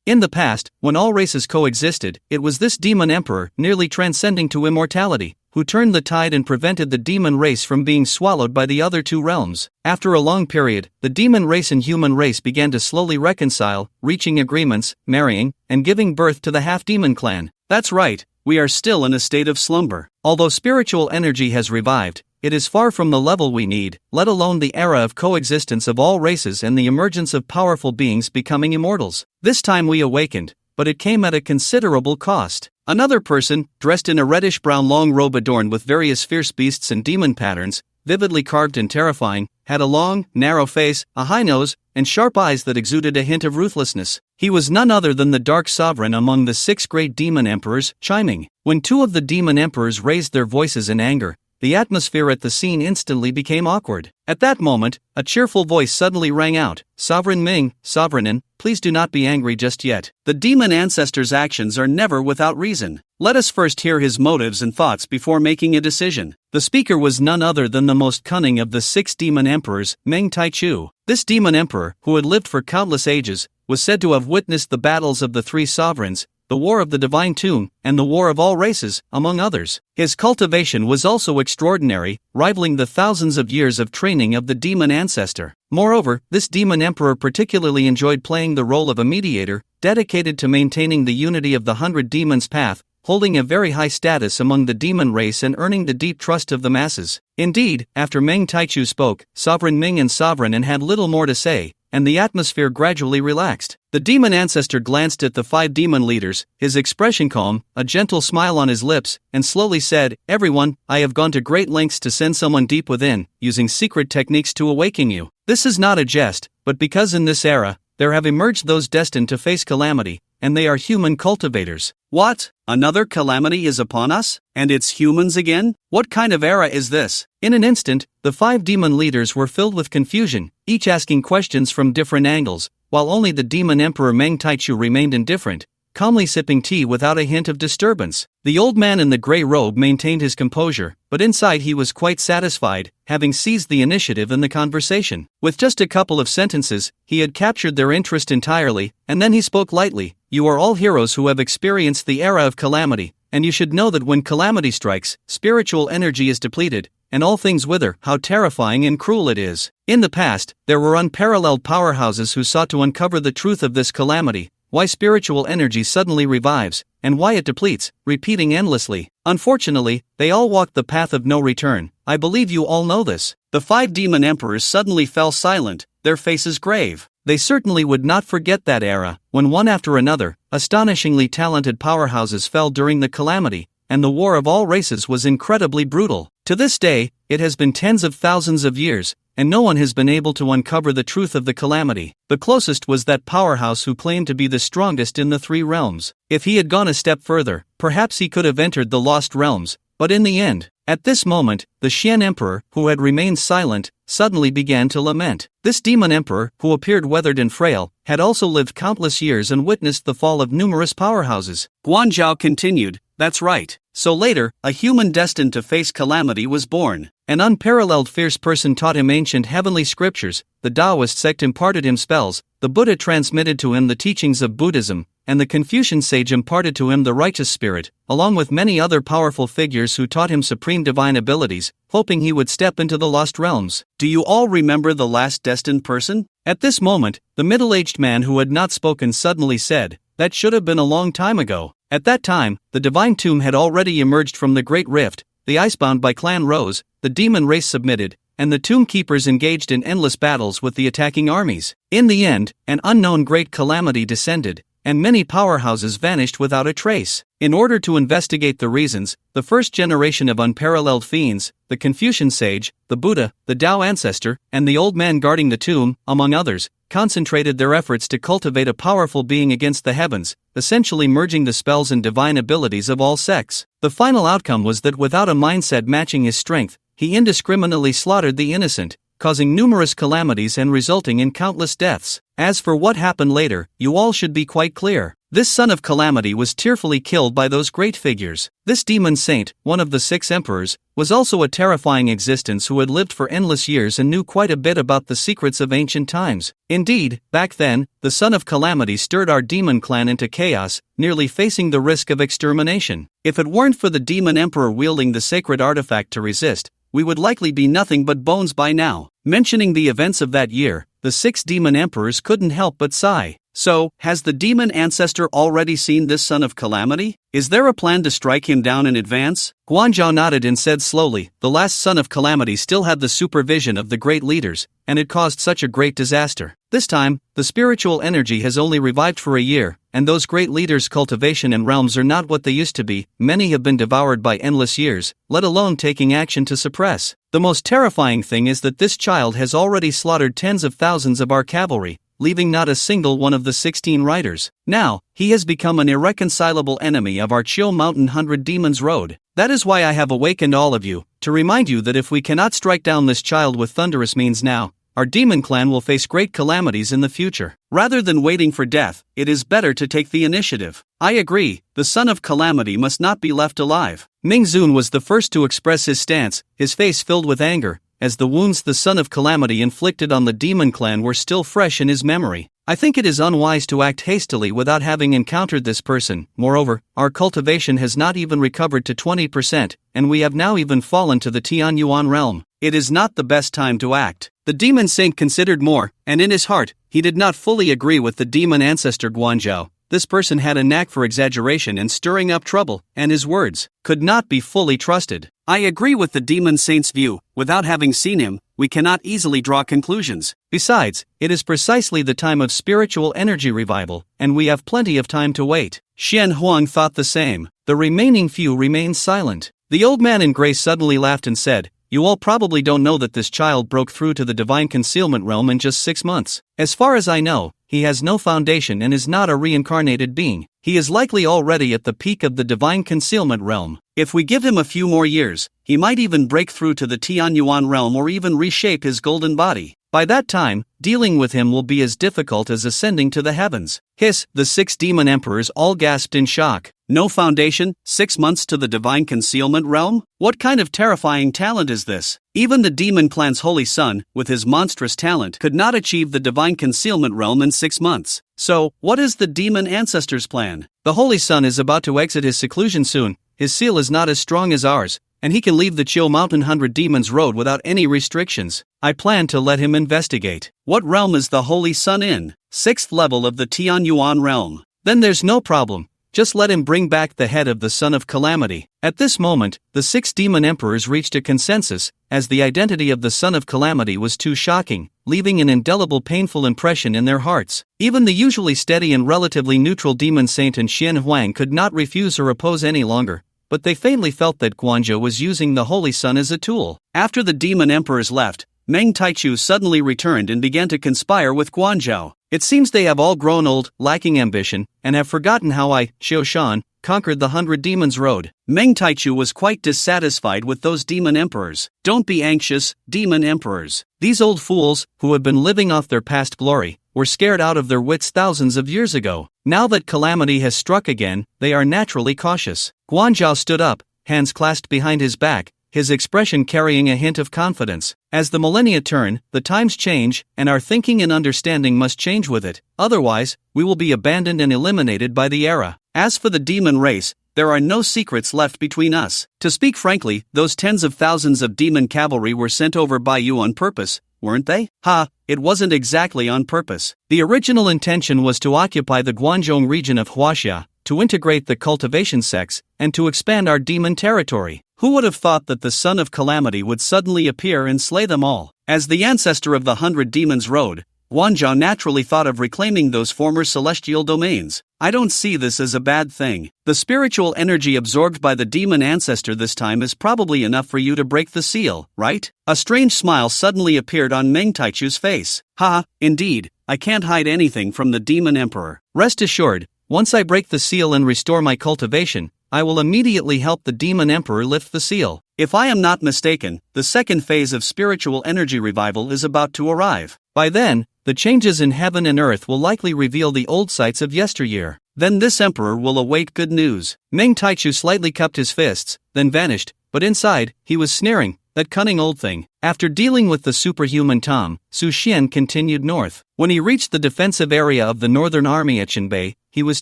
In the past, when all races coexisted, it was this demon emperor, nearly transcending to immortality, who turned the tide and prevented the demon race from being swallowed by the other 2 realms. After a long period, the demon race and human race began to slowly reconcile, reaching agreements, marrying, and giving birth to the half-demon clan. That's right, we are still in a state of slumber. Although spiritual energy has revived, it is far from the level we need, let alone the era of coexistence of all races and the emergence of powerful beings becoming immortals. This time we awakened, but it came at a considerable cost. Another person, dressed in a reddish-brown long robe adorned with various fierce beasts and demon patterns, vividly carved and terrifying, had a long, narrow face, a high nose, and sharp eyes that exuded a hint of ruthlessness. He was none other than the Dark Sovereign among the 6 great demon emperors, chiming. When 2 of the demon emperors raised their voices in anger, the atmosphere at the scene instantly became awkward. At that moment, a cheerful voice suddenly rang out, "Sovereign Ming, Sovereignin, please do not be angry just yet. The demon ancestor's actions are never without reason. Let us first hear his motives and thoughts before making a decision." The speaker was none other than the most cunning of the 6 demon emperors, Meng Taichu. This demon emperor, who had lived for countless ages, was said to have witnessed the battles of the 3 sovereigns, the War of the Divine Tomb, and the War of All Races, among others. His cultivation was also extraordinary, rivaling the thousands of years of training of the demon ancestor. Moreover, this demon emperor particularly enjoyed playing the role of a mediator, dedicated to maintaining the unity of the 100 demons path, holding a very high status among the demon race and earning the deep trust of the masses. Indeed, after Meng Taichu spoke, Sovereign Ming and Sovereignin had little more to say, and the atmosphere gradually relaxed. The demon ancestor glanced at the 5 demon leaders, his expression calm, a gentle smile on his lips, and slowly said, "Everyone, I have gone to great lengths to send someone deep within, using secret techniques to awaken you. This is not a jest, but because in this era, there have emerged those destined to face calamity, and they are human cultivators." "What? Another calamity is upon us? And it's humans again? What kind of era is this?" In an instant, the 5 demon leaders were filled with confusion, each asking questions from different angles, while only the demon emperor Meng Taichu remained indifferent, calmly sipping tea without a hint of disturbance. The old man in the gray robe maintained his composure, but inside he was quite satisfied, having seized the initiative in the conversation. With just a couple of sentences, he had captured their interest entirely, and then he spoke lightly. "You are all heroes who have experienced the era of calamity, and you should know that when calamity strikes, spiritual energy is depleted, and all things wither. How terrifying and cruel it is. In the past, there were unparalleled powerhouses who sought to uncover the truth of this calamity, why spiritual energy suddenly revives, and why it depletes, repeating endlessly. Unfortunately, they all walked the path of no return. I believe you all know this." The 5 demon emperors suddenly fell silent, their faces grave. They certainly would not forget that era, when one after another, astonishingly talented powerhouses fell during the calamity, and the war of all races was incredibly brutal. To this day, it has been tens of thousands of years, and no one has been able to uncover the truth of the calamity. The closest was that powerhouse who claimed to be the strongest in the 3 realms. If he had gone a step further, perhaps he could have entered the lost realms, but in the end, at this moment, the Xian Emperor, who had remained silent, suddenly began to lament. This demon emperor, who appeared weathered and frail, had also lived countless years and witnessed the fall of numerous powerhouses. Guanzhao continued, "That's right. So later, a human destined to face calamity was born. An unparalleled fierce person taught him ancient heavenly scriptures, the Taoist sect imparted him spells, the Buddha transmitted to him the teachings of Buddhism, and the Confucian sage imparted to him the righteous spirit, along with many other powerful figures who taught him supreme divine abilities, hoping he would step into the lost realms. Do you all remember the last destined person? At this moment, the middle-aged man who had not spoken suddenly said, "That should have been a long time ago." At that time, the divine tomb had already emerged from the Great Rift, the icebound by Clan rose, the demon race submitted, and the tomb keepers engaged in endless battles with the attacking armies. In the end, an unknown great calamity descended, and many powerhouses vanished without a trace. In order to investigate the reasons, the first generation of unparalleled fiends, the Confucian sage, the Buddha, the Tao ancestor, and the old man guarding the tomb, among others, concentrated their efforts to cultivate a powerful being against the heavens, essentially merging the spells and divine abilities of all sects. The final outcome was that without a mindset matching his strength, he indiscriminately slaughtered the innocent, causing numerous calamities and resulting in countless deaths. As for what happened later, you all should be quite clear. This son of calamity was tearfully killed by those great figures. This demon saint, one of the 6 emperors, was also a terrifying existence who had lived for endless years and knew quite a bit about the secrets of ancient times. Indeed, back then, the son of calamity stirred our demon clan into chaos, nearly facing the risk of extermination. If it weren't for the demon emperor wielding the sacred artifact to resist, we would likely be nothing but bones by now. Mentioning the events of that year, the 6 demon emperors couldn't help but sigh. So, has the demon ancestor already seen this son of calamity? Is there a plan to strike him down in advance? Guanzhou nodded and said slowly, the last son of calamity still had the supervision of the great leaders, and it caused such a great disaster. This time, the spiritual energy has only revived for a year, and those great leaders' cultivation and realms are not what they used to be. Many have been devoured by endless years, let alone taking action to suppress. The most terrifying thing is that this child has already slaughtered tens of thousands of our cavalry, leaving not a single one of the 16 riders. Now, he has become an irreconcilable enemy of our Chiu Mountain 100 Demons Road. That is why I have awakened all of you, to remind you that if we cannot strike down this child with thunderous means now, our demon clan will face great calamities in the future. Rather than waiting for death, it is better to take the initiative. I agree, the son of calamity must not be left alive. Ming Zun was the first to express his stance, his face filled with anger, as the wounds the son of calamity inflicted on the demon clan were still fresh in his memory. I think it is unwise to act hastily without having encountered this person. Moreover, our cultivation has not even recovered to 20%, and we have now even fallen to the Tianyuan realm. It is not the best time to act. The demon saint considered more, and in his heart, he did not fully agree with the demon ancestor Guanzhou. This person had a knack for exaggeration and stirring up trouble, and his words could not be fully trusted. I agree with the demon saint's view. Without having seen him, we cannot easily draw conclusions. Besides, it is precisely the time of spiritual energy revival, and we have plenty of time to wait. Xian Huang thought the same. The remaining few remained silent. The old man in gray suddenly laughed and said, "You all probably don't know that this child broke through to the divine concealment realm in just 6 months. As far as I know, he has no foundation and is not a reincarnated being. He is likely already at the peak of the divine concealment realm. If we give him a few more years, he might even break through to the Tianyuan realm or even reshape his golden body. By that time, dealing with him will be as difficult as ascending to the heavens." Hiss, the 6 demon emperors all gasped in shock. No foundation, 6 months to the divine concealment realm? What kind of terrifying talent is this? Even the demon clan's holy son, with his monstrous talent, could not achieve the divine concealment realm in 6 months. So, what is the demon ancestor's plan? The holy son is about to exit his seclusion soon. His seal is not as strong as ours, and he can leave the Chiu Mountain 100 Demons Road without any restrictions. I plan to let him investigate. What realm is the holy son in? 6th level of the Tianyuan realm. Then there's no problem. Just let him bring back the head of the son of calamity. At this moment, the 6 demon emperors reached a consensus, as the identity of the son of calamity was too shocking, leaving an indelible painful impression in their hearts. Even the usually steady and relatively neutral demon saint and Xian Huang could not refuse or oppose any longer, but they faintly felt that Guanzhou was using the holy son as a tool. After the demon emperors left, Meng Taichu suddenly returned and began to conspire with Guanzhou. It seems they have all grown old, lacking ambition, and have forgotten how I, Xiu Shan, conquered the 100 Demons Road. Meng Taichu was quite dissatisfied with those demon emperors. Don't be anxious, demon emperors. These old fools, who have been living off their past glory, were scared out of their wits thousands of years ago. Now that calamity has struck again, they are naturally cautious. Guanzhou stood up, hands clasped behind his back, his expression carrying a hint of confidence. As the millennia turn, the times change, and our thinking and understanding must change with it. Otherwise, we will be abandoned and eliminated by the era. As for the demon race, there are no secrets left between us. To speak frankly, those tens of thousands of demon cavalry were sent over by you on purpose, weren't they? Ha, it wasn't exactly on purpose. The original intention was to occupy the Guangzhou region of Huaxia, to integrate the cultivation sects, and to expand our demon territory. Who would have thought that the Son of Calamity would suddenly appear and slay them all? As the ancestor of the 100 Demons rode, Guangzhou naturally thought of reclaiming those former celestial domains. I don't see this as a bad thing. The spiritual energy absorbed by the demon ancestor this time is probably enough for you to break the seal, right? A strange smile suddenly appeared on Meng Taichu's face. Ha, indeed, I can't hide anything from the demon emperor. Rest assured, once I break the seal and restore my cultivation, I will immediately help the demon emperor lift the seal. If I am not mistaken, the second phase of spiritual energy revival is about to arrive. By then, the changes in heaven and earth will likely reveal the old sights of yesteryear. Then this emperor will await good news. Meng Taichu slightly cupped his fists, then vanished, but inside, he was sneering, that cunning old thing. After dealing with the superhuman Tom, Su Xian continued north. When he reached the defensive area of the northern army at Shenbei, he was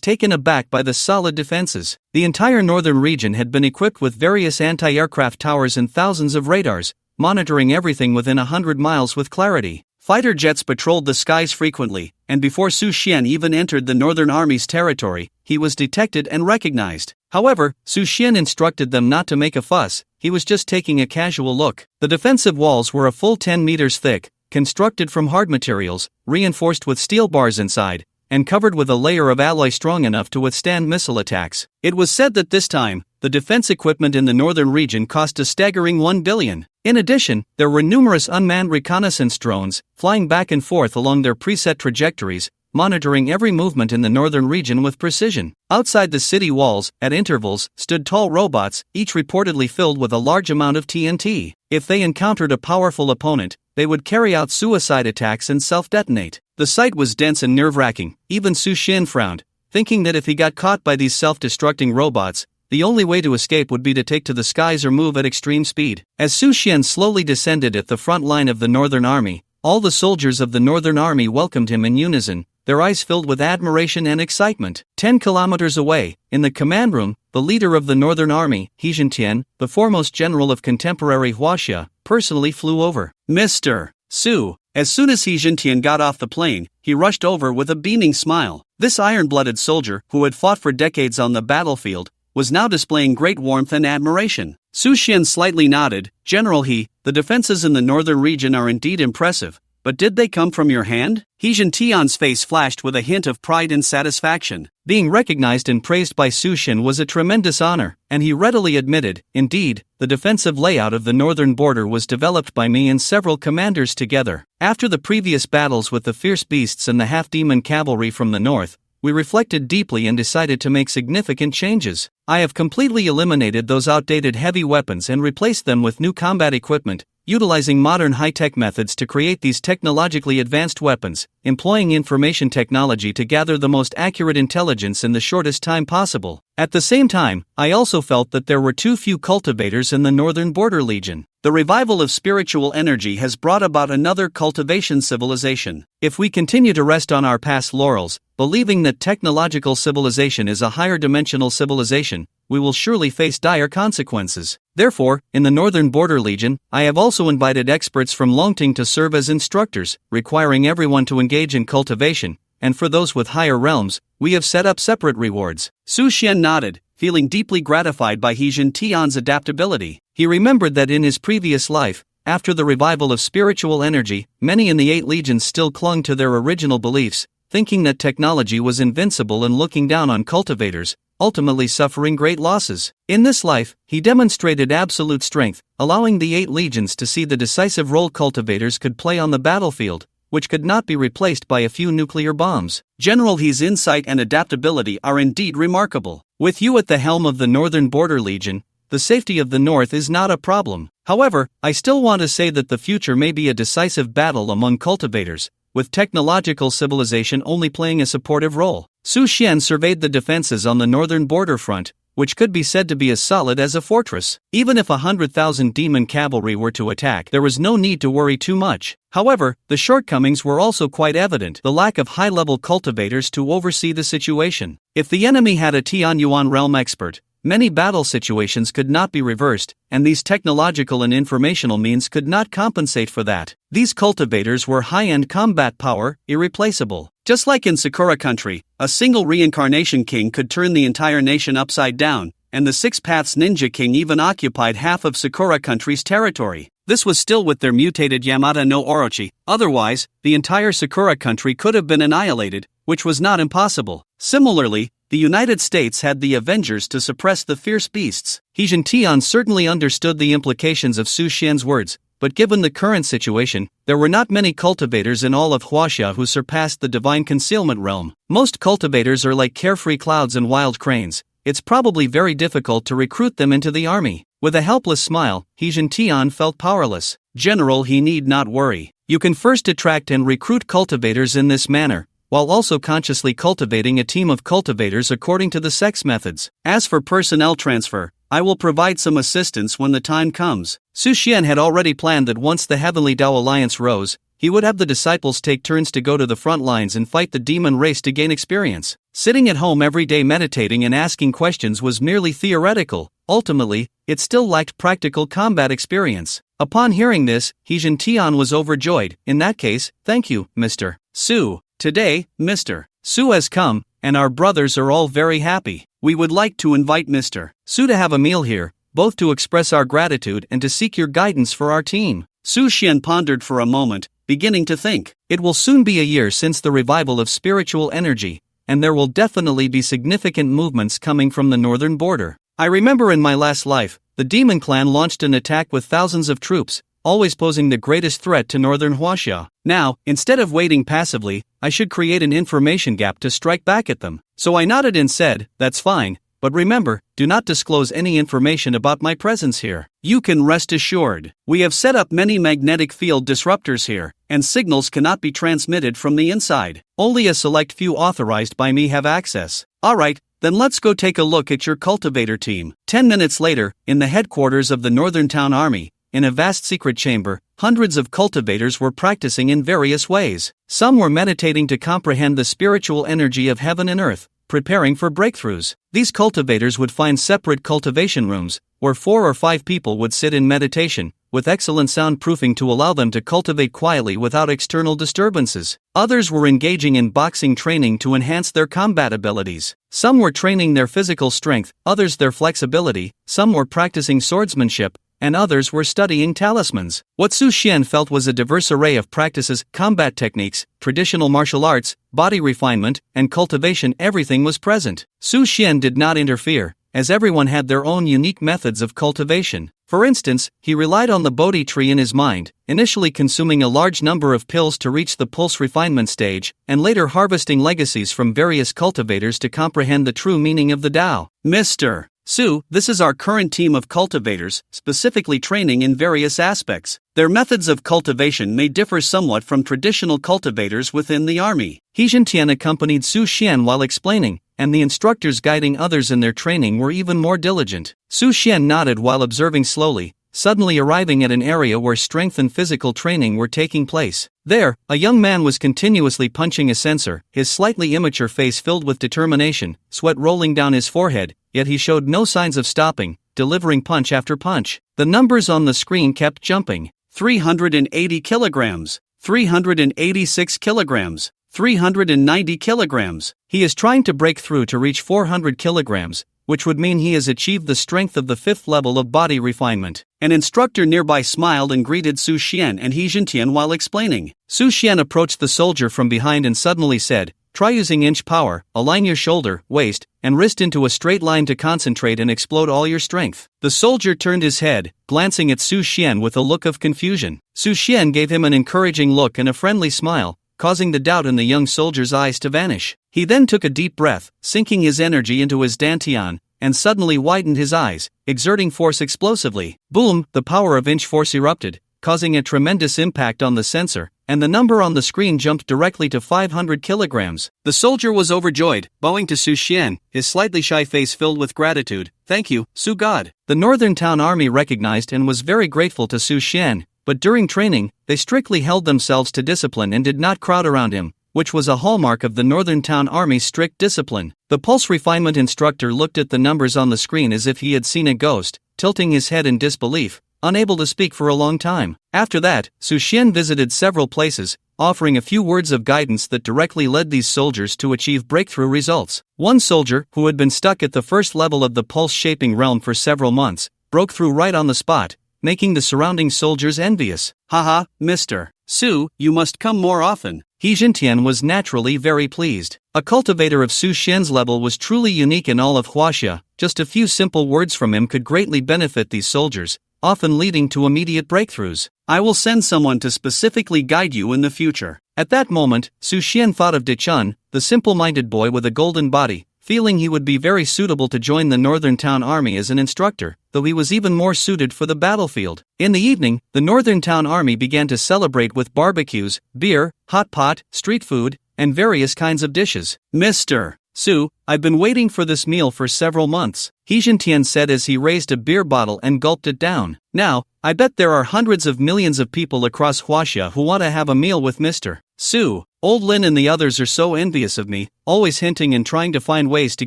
taken aback by the solid defenses. The entire northern region had been equipped with various anti-aircraft towers and thousands of radars, monitoring everything within 100 miles with clarity. Fighter jets patrolled the skies frequently, and before Su Xian even entered the Northern Army's territory, he was detected and recognized. However, Su Xian instructed them not to make a fuss, he was just taking a casual look. The defensive walls were a full 10 meters thick, constructed from hard materials, reinforced with steel bars inside, and covered with a layer of alloy strong enough to withstand missile attacks. It was said that this time, the defense equipment in the northern region cost a staggering 1 billion. In addition, there were numerous unmanned reconnaissance drones, flying back and forth along their preset trajectories, monitoring every movement in the northern region with precision. Outside the city walls, at intervals, stood tall robots, each reportedly filled with a large amount of TNT. If they encountered a powerful opponent, they would carry out suicide attacks and self-detonate. The sight was dense and nerve-wracking. Even Su Xian frowned, thinking that if he got caught by these self-destructing robots, the only way to escape would be to take to the skies or move at extreme speed. As Su Xian slowly descended at the front line of the Northern Army, all the soldiers of the Northern Army welcomed him in unison, their eyes filled with admiration and excitement. 10 kilometers away, in the command room, the leader of the Northern Army, He Zhentian, the foremost general of contemporary Huaxia, personally flew over. Mr. Su. As soon as He Zhentian got off the plane, he rushed over with a beaming smile. This iron-blooded soldier, who had fought for decades on the battlefield, was now displaying great warmth and admiration. Su Xian slightly nodded. General He, the defenses in the northern region are indeed impressive, but did they come from your hand? He Zhentian's face flashed with a hint of pride and satisfaction. Being recognized and praised by Su Xian was a tremendous honor, and he readily admitted, indeed, the defensive layout of the northern border was developed by me and several commanders together. After the previous battles with the fierce beasts and the half-demon cavalry from the north, we reflected deeply and decided to make significant changes. I have completely eliminated those outdated heavy weapons and replaced them with new combat equipment, utilizing modern high-tech methods to create these technologically advanced weapons, employing information technology to gather the most accurate intelligence in the shortest time possible. At the same time, I also felt that there were too few cultivators in the Northern Border Legion. The revival of spiritual energy has brought about another cultivation civilization. If we continue to rest on our past laurels, believing that technological civilization is a higher dimensional civilization, we will surely face dire consequences. Therefore, in the Northern Border Legion, I have also invited experts from Longting to serve as instructors, requiring everyone to engage in cultivation, and for those with higher realms, we have set up separate rewards. Su Xian nodded, feeling deeply gratified by He Zhentian's adaptability. He remembered that in his previous life, after the revival of spiritual energy, many in the 8 legions still clung to their original beliefs, thinking that technology was invincible and looking down on cultivators, ultimately suffering great losses. In this life, he demonstrated absolute strength, allowing the 8 legions to see the decisive role cultivators could play on the battlefield, which could not be replaced by a few nuclear bombs. General He's insight and adaptability are indeed remarkable. With you at the helm of the Northern Border Legion, the safety of the North is not a problem. However, I still want to say that the future may be a decisive battle among cultivators, with technological civilization only playing a supportive role. Su Xian surveyed the defenses on the northern border front, which could be said to be as solid as a fortress. Even if 100,000 demon cavalry were to attack, there was no need to worry too much. However, the shortcomings were also quite evident: the lack of high-level cultivators to oversee the situation. If the enemy had a Tianyuan realm expert, Many battle situations could not be reversed, and these technological and informational means could not compensate for that. These cultivators were high-end combat power, irreplaceable. Just like in Sakura country, a single reincarnation king could turn the entire nation upside down, and the Six Paths Ninja King even occupied half of Sakura country's territory. This was still with their mutated Yamata no Orochi, otherwise, the entire Sakura country could have been annihilated, which was not impossible. Similarly, the United States had the Avengers to suppress the fierce beasts. He Tian certainly understood the implications of Su Xian's words, but given the current situation, there were not many cultivators in all of Huaxia who surpassed the divine concealment realm. Most cultivators are like carefree clouds and wild cranes. It's probably very difficult to recruit them into the army. With a helpless smile, He Tian felt powerless. General, he need not worry. You can first attract and recruit cultivators in this manner, while also consciously cultivating a team of cultivators according to the sex methods. As for personnel transfer, I will provide some assistance when the time comes. Su Xian had already planned that once the Heavenly Tao Alliance rose, he would have the disciples take turns to go to the front lines and fight the demon race to gain experience. Sitting at home every day meditating and asking questions was merely theoretical. Ultimately, it still lacked practical combat experience. Upon hearing this, He Tian was overjoyed. In that case, thank you, Mr. Su. Today, Mr. Su has come, and our brothers are all very happy. We would like to invite Mr. Su to have a meal here, both to express our gratitude and to seek your guidance for our team. Su Xian pondered for a moment, beginning to think. It will soon be a year since the revival of spiritual energy, and there will definitely be significant movements coming from the northern border. I remember in my last life, the demon clan launched an attack with thousands of troops, always posing the greatest threat to northern Huaxia. Now, instead of waiting passively, I should create an information gap to strike back at them. So I nodded and said, that's fine, but remember, do not disclose any information about my presence here. You can rest assured. We have set up many magnetic field disruptors here, and signals cannot be transmitted from the inside. Only a select few authorized by me have access. Alright, then let's go take a look at your cultivator team. 10 minutes later, in the headquarters of the Northern Town Army, in a vast secret chamber, hundreds of cultivators were practicing in various ways. Some were meditating to comprehend the spiritual energy of heaven and earth, preparing for breakthroughs. These cultivators would find separate cultivation rooms, where 4 or 5 people would sit in meditation, with excellent soundproofing to allow them to cultivate quietly without external disturbances. Others were engaging in boxing training to enhance their combat abilities. Some were training their physical strength, others their flexibility, some were practicing swordsmanship, and others were studying talismans. What Su Xian felt was a diverse array of practices, combat techniques, traditional martial arts, body refinement, and cultivation. Everything was present. Su Xian did not interfere, as everyone had their own unique methods of cultivation. For instance, he relied on the bodhi tree in his mind, initially consuming a large number of pills to reach the pulse refinement stage, and later harvesting legacies from various cultivators to comprehend the true meaning of the Tao. Mr. Su, this is our current team of cultivators, specifically training in various aspects. Their methods of cultivation may differ somewhat from traditional cultivators within the army. He Tian accompanied Su Xian while explaining, and the instructors guiding others in their training were even more diligent. Su Xian nodded while observing slowly, suddenly arriving at an area where strength and physical training were taking place. There, a young man was continuously punching a sensor, his slightly immature face filled with determination, sweat rolling down his forehead, yet he showed no signs of stopping, delivering punch after punch. The numbers on the screen kept jumping. 380 kilograms, 386 kilograms, 390 kilograms. He is trying to break through to reach 400 kilograms, which would mean he has achieved the strength of the 5th level of body refinement. An instructor nearby smiled and greeted Su Xian and He Tian while explaining. Su Xian approached the soldier from behind and suddenly said, try using inch power, align your shoulder, waist, and wrist into a straight line to concentrate and explode all your strength. The soldier turned his head, glancing at Su Xian with a look of confusion. Su Xian gave him an encouraging look and a friendly smile, causing the doubt in the young soldier's eyes to vanish. He then took a deep breath, sinking his energy into his dantian, and suddenly widened his eyes, exerting force explosively. Boom! The power of inch force erupted, causing a tremendous impact on the sensor, and the number on the screen jumped directly to 500 kilograms. The soldier was overjoyed, bowing to Su Xian, his slightly shy face filled with gratitude. Thank you, Su God. The Northern Town Army recognized and was very grateful to Su Xian, but during training, they strictly held themselves to discipline and did not crowd around him, which was a hallmark of the Northern Town Army's strict discipline. The pulse refinement instructor looked at the numbers on the screen as if he had seen a ghost, tilting his head in disbelief, unable to speak for a long time. After that, Su Xian visited several places, offering a few words of guidance that directly led these soldiers to achieve breakthrough results. One soldier, who had been stuck at the first level of the pulse-shaping realm for several months, broke through right on the spot, making the surrounding soldiers envious. Haha, Mr. Su, you must come more often. He Jintian was naturally very pleased. A cultivator of Su Xian's level was truly unique in all of Huaxia. Just a few simple words from him could greatly benefit these soldiers, often leading to immediate breakthroughs. I will send someone to specifically guide you in the future. At that moment, Su Xian thought of Dichun, the simple-minded boy with a golden body, feeling he would be very suitable to join the Northern Town Army as an instructor, though he was even more suited for the battlefield. In the evening, the Northern Town Army began to celebrate with barbecues, beer, hot pot, street food, and various kinds of dishes. Mr. Su, I've been waiting for this meal for several months, He Jintian said as he raised a beer bottle and gulped it down. Now, I bet there are hundreds of millions of people across Huaxia who want to have a meal with Mr. Su. Old Lin and the others are so envious of me, always hinting and trying to find ways to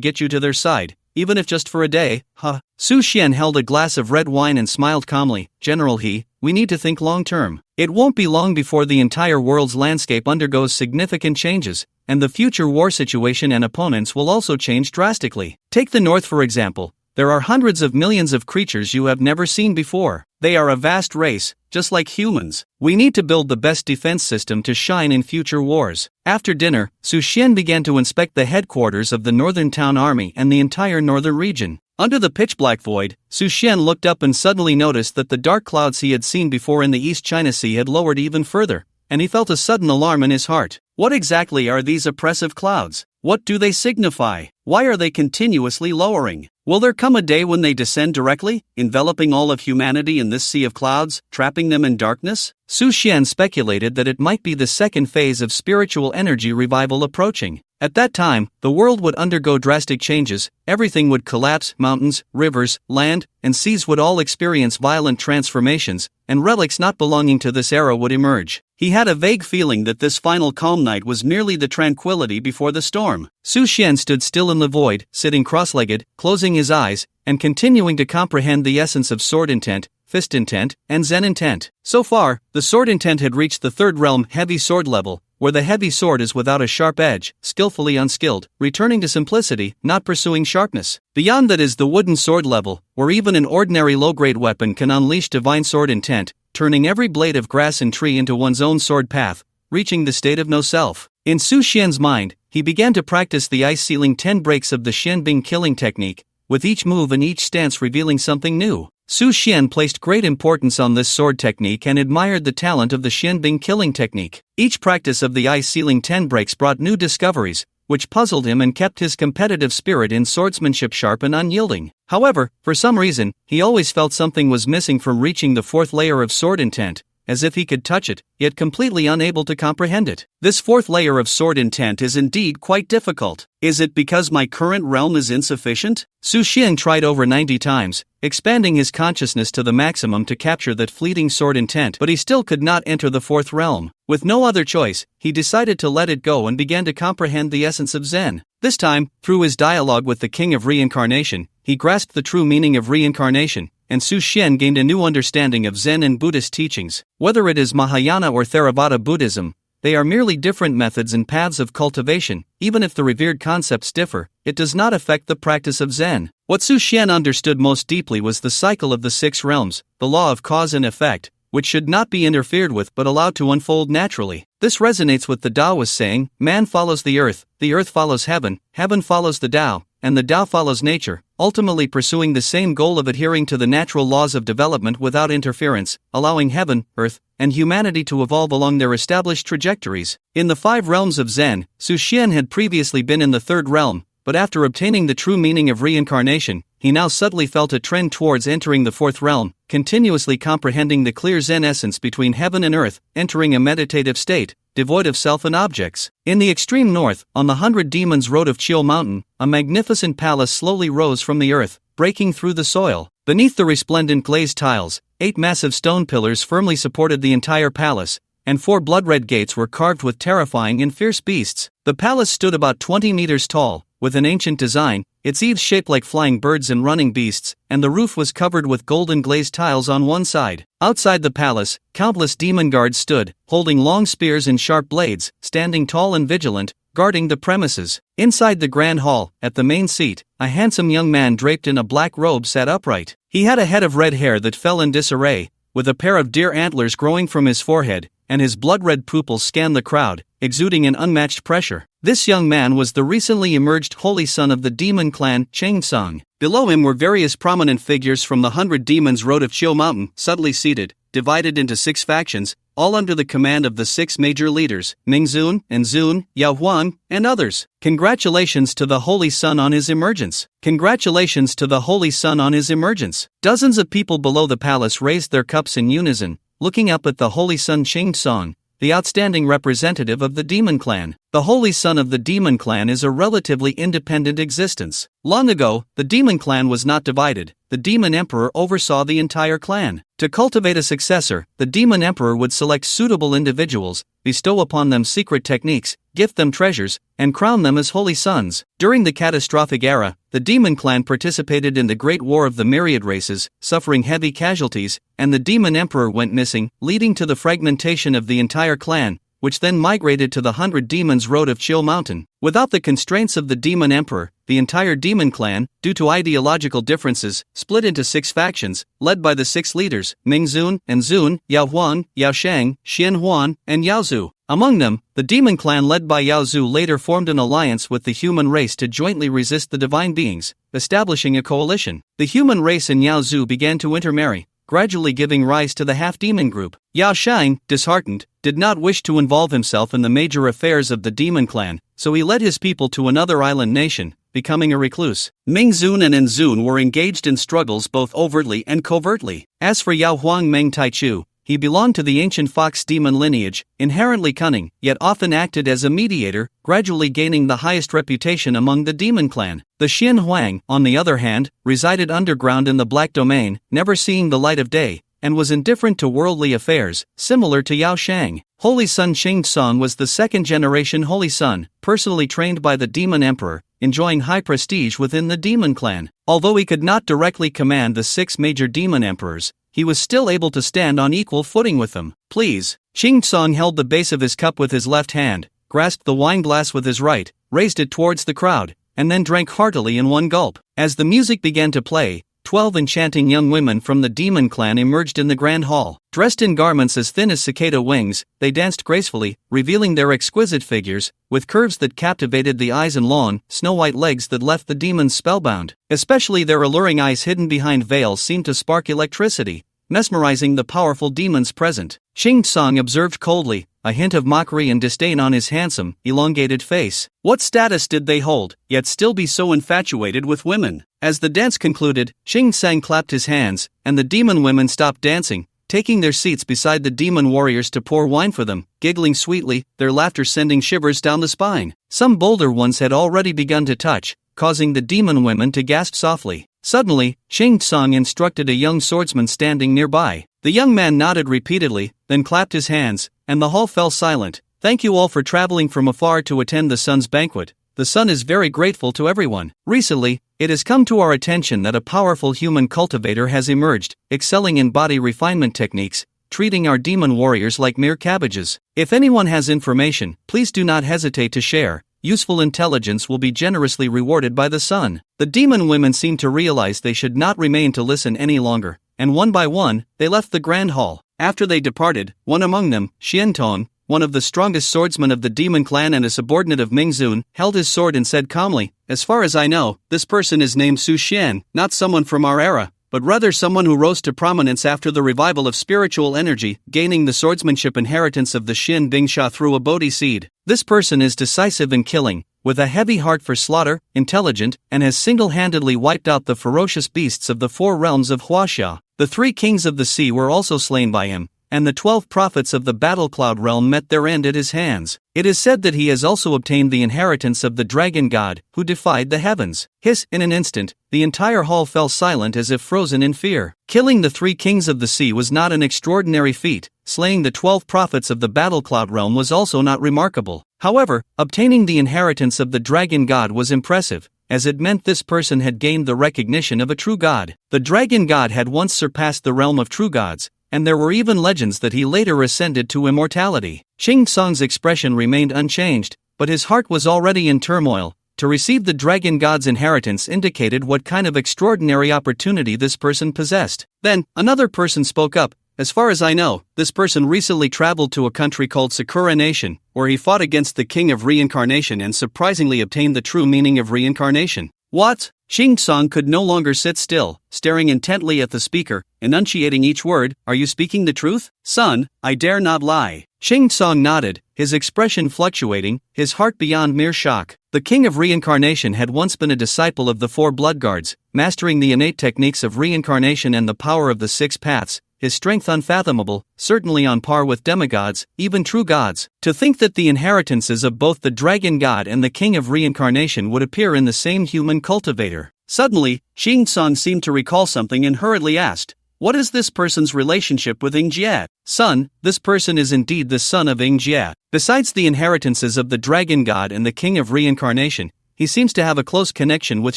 get you to their side, even if just for a day, huh? Su Xian held a glass of red wine and smiled calmly. General He, we need to think long term. It won't be long before the entire world's landscape undergoes significant changes, and the future war situation and opponents will also change drastically. Take the North for example. There are hundreds of millions of creatures you have never seen before. They are a vast race, just like humans. We need to build the best defense system to shine in future wars. After dinner, Su Xian began to inspect the headquarters of the Northern Town Army and the entire northern region. Under the pitch-black void, Su Xian looked up and suddenly noticed that the dark clouds he had seen before in the East China Sea had lowered even further, and he felt a sudden alarm in his heart. What exactly are these oppressive clouds? What do they signify? Why are they continuously lowering? Will there come a day when they descend directly, enveloping all of humanity in this sea of clouds, trapping them in darkness? Su Xian speculated that it might be the second phase of spiritual energy revival approaching. At that time, the world would undergo drastic changes, everything would collapse, mountains, rivers, land, and seas would all experience violent transformations, and relics not belonging to this era would emerge. He had a vague feeling that this final calm night was merely the tranquility before the storm. Su Xian stood still in the void, sitting cross-legged, closing his eyes, and continuing to comprehend the essence of sword intent, fist intent, and Zen intent. So far, the sword intent had reached the third realm heavy sword level, where the heavy sword is without a sharp edge, skillfully unskilled, returning to simplicity, not pursuing sharpness. Beyond that is the wooden sword level, where even an ordinary low-grade weapon can unleash divine sword intent, turning every blade of grass and tree into one's own sword path, reaching the state of no self. In Su Xian's mind, he began to practice the ice-sealing 10 breaks of the Xianbing killing technique, with each move and each stance revealing something new. Su Xian placed great importance on this sword technique and admired the talent of the Xianbing killing technique. Each practice of the ice-sealing 10 breaks brought new discoveries, which puzzled him and kept his competitive spirit in swordsmanship sharp and unyielding. However, for some reason, he always felt something was missing from reaching the fourth layer of sword intent, as if he could touch it, yet completely unable to comprehend it. This fourth layer of sword intent is indeed quite difficult. Is it because my current realm is insufficient? Su Xian tried over 90 times, expanding his consciousness to the maximum to capture that fleeting sword intent, but he still could not enter the fourth realm. With no other choice, he decided to let it go and began to comprehend the essence of Zen. This time, through his dialogue with the King of Reincarnation, he grasped the true meaning of reincarnation, and Su Xian gained a new understanding of Zen and Buddhist teachings. Whether it is Mahayana or Theravada Buddhism, they are merely different methods and paths of cultivation. Even if the revered concepts differ, it does not affect the practice of Zen. What Su Xian understood most deeply was the cycle of the 6 realms, the law of cause and effect, which should not be interfered with but allowed to unfold naturally. This resonates with the Taoist saying, man follows the earth follows heaven, heaven follows the Tao, and the Tao follows nature, ultimately pursuing the same goal of adhering to the natural laws of development without interference, allowing heaven, earth, and humanity to evolve along their established trajectories. In the 5 realms of Zen, Su Xian had previously been in the 3rd realm, but after obtaining the true meaning of reincarnation, he now subtly felt a trend towards entering the 4th realm, continuously comprehending the clear Zen essence between heaven and earth, entering a meditative state, devoid of self and objects. In the extreme north, on the 100 Demons Road of Chiu Mountain, a magnificent palace slowly rose from the earth, breaking through the soil. Beneath the resplendent glazed tiles, 8 massive stone pillars firmly supported the entire palace, and 4 blood-red gates were carved with terrifying and fierce beasts. The palace stood about 20 meters tall, with an ancient design, its eaves shaped like flying birds and running beasts, and the roof was covered with golden glazed tiles on one side. Outside the palace, countless demon guards stood, holding long spears and sharp blades, standing tall and vigilant, guarding the premises. Inside the grand hall, at the main seat, a handsome young man draped in a black robe sat upright. He had a head of red hair that fell in disarray, with a pair of deer antlers growing from his forehead, and his blood-red pupils scanned the crowd, exuding an unmatched pressure. This young man was the recently emerged holy son of the demon clan, Chang Sung. Below him were various prominent figures from the 100 Demons Road of Chiu Mountain, subtly seated, divided into 6 factions, all under the command of the 6 major leaders, Mingzun, Enzun, Yao Huang, and others. Congratulations to the Holy Son on his emergence. Congratulations to the Holy Son on his emergence. Dozens of people below the palace raised their cups in unison, looking up at the Holy Son Ching Song, the outstanding representative of the Demon Clan. The Holy Son of the Demon Clan is a relatively independent existence. Long ago, the Demon Clan was not divided. The Demon Emperor oversaw the entire clan. To cultivate a successor, the Demon Emperor would select suitable individuals, bestow upon them secret techniques, gift them treasures, and crown them as holy sons. During the catastrophic era, the Demon Clan participated in the Great War of the Myriad Races, suffering heavy casualties, and the Demon Emperor went missing, leading to the fragmentation of the entire clan, which then migrated to the 100 Demons Road of Chiu Mountain. Without the constraints of the Demon Emperor, the entire Demon Clan, due to ideological differences, split into 6 factions, led by the 6 leaders, Mingzun, Enzun, Yao Huang, Yao Shang, Xian Huan, and Yao Zhu. Among them, the Demon Clan led by Yao Zhu later formed an alliance with the human race to jointly resist the divine beings, establishing a coalition. The human race and Yao Zhu began to intermarry, gradually giving rise to the half-demon group. Yao Shang, disheartened, did not wish to involve himself in the major affairs of the Demon Clan, so he led his people to another island nation, becoming a recluse. Mingzun and Enzun were engaged in struggles both overtly and covertly. As for Yao Huang Meng Taichu, he belonged to the ancient fox demon lineage, inherently cunning, yet often acted as a mediator, gradually gaining the highest reputation among the Demon Clan. The Xian Huang, on the other hand, resided underground in the Black Domain, never seeing the light of day, and was indifferent to worldly affairs, similar to Yao Shang. Holy Son Xing Song was the second-generation Holy Son, personally trained by the Demon Emperor, enjoying high prestige within the Demon Clan. Although he could not directly command the 6 major Demon Emperors, he was still able to stand on equal footing with them. Please. Xing Song held the base of his cup with his left hand, grasped the wine glass with his right, raised it towards the crowd, and then drank heartily in one gulp. As the music began to play, 12 enchanting young women from the Demon Clan emerged in the grand hall. Dressed in garments as thin as cicada wings, they danced gracefully, revealing their exquisite figures, with curves that captivated the eyes and long, snow-white legs that left the demons spellbound. Especially their alluring eyes hidden behind veils seemed to spark electricity, mesmerizing the powerful demons present. Xing Song observed coldly, a hint of mockery and disdain on his handsome, elongated face. What status did they hold, yet still be so infatuated with women? As the dance concluded, Xing Sang clapped his hands, and the demon women stopped dancing, taking their seats beside the demon warriors to pour wine for them, giggling sweetly, their laughter sending shivers down the spine. Some bolder ones had already begun to touch, causing the demon women to gasp softly. Suddenly, Xing Song instructed a young swordsman standing nearby. The young man nodded repeatedly, then clapped his hands, and the hall fell silent. Thank you all for traveling from afar to attend the sun's banquet. The sun is very grateful to everyone. Recently, it has come to our attention that a powerful human cultivator has emerged, excelling in body refinement techniques, treating our demon warriors like mere cabbages. If anyone has information, please do not hesitate to share. Useful intelligence will be generously rewarded by the sun. The demon women seemed to realize they should not remain to listen any longer, and one by one, they left the grand hall. After they departed, one among them, Xian Tong, one of the strongest swordsmen of the Demon Clan and a subordinate of Mingzun, held his sword and said calmly, "As far as I know, this person is named Su Xian, not someone from our era, but rather someone who rose to prominence after the revival of spiritual energy, gaining the swordsmanship inheritance of the Xin Bingsha through a bodhi seed. This person is decisive in killing, with a heavy heart for slaughter, intelligent, and has single-handedly wiped out the ferocious beasts of the 4 realms of Huaxia. The 3 kings of the sea were also slain by him, and the 12 prophets of the Battle Cloud realm met their end at his hands. It is said that he has also obtained the inheritance of the dragon god, who defied the heavens. In an instant, the entire hall fell silent as if frozen in fear. Killing the 3 kings of the sea was not an extraordinary feat. Slaying the 12 prophets of the Battle Cloud realm was also not remarkable. However, obtaining the inheritance of the dragon god was impressive, as it meant this person had gained the recognition of a true god. The dragon god had once surpassed the realm of true gods, and there were even legends that he later ascended to immortality. Shing Tsung's expression remained unchanged, but his heart was already in turmoil. To receive the dragon god's inheritance indicated what kind of extraordinary opportunity this person possessed. Then, another person spoke up. As far as I know, this person recently traveled to a country called Sakura Nation, where he fought against the king of reincarnation and surprisingly obtained the true meaning of reincarnation. What? Shing Tsung could no longer sit still, staring intently at the speaker, enunciating each word. Are you speaking the truth? Son, I dare not lie. Shing Tsung nodded, his expression fluctuating, his heart beyond mere shock. The king of reincarnation had once been a disciple of the 4 blood guards, mastering the innate techniques of reincarnation and the power of the 6 paths. His strength unfathomable, certainly on par with demigods, even true gods. To think that the inheritances of both the dragon god and the king of reincarnation would appear in the same human cultivator. Suddenly, Shing Tsung seemed to recall something and hurriedly asked, "What is this person's relationship with Ing Jie?" Son, this person is indeed the son of Ing Jie. Besides the inheritances of the dragon god and the king of reincarnation, he seems to have a close connection with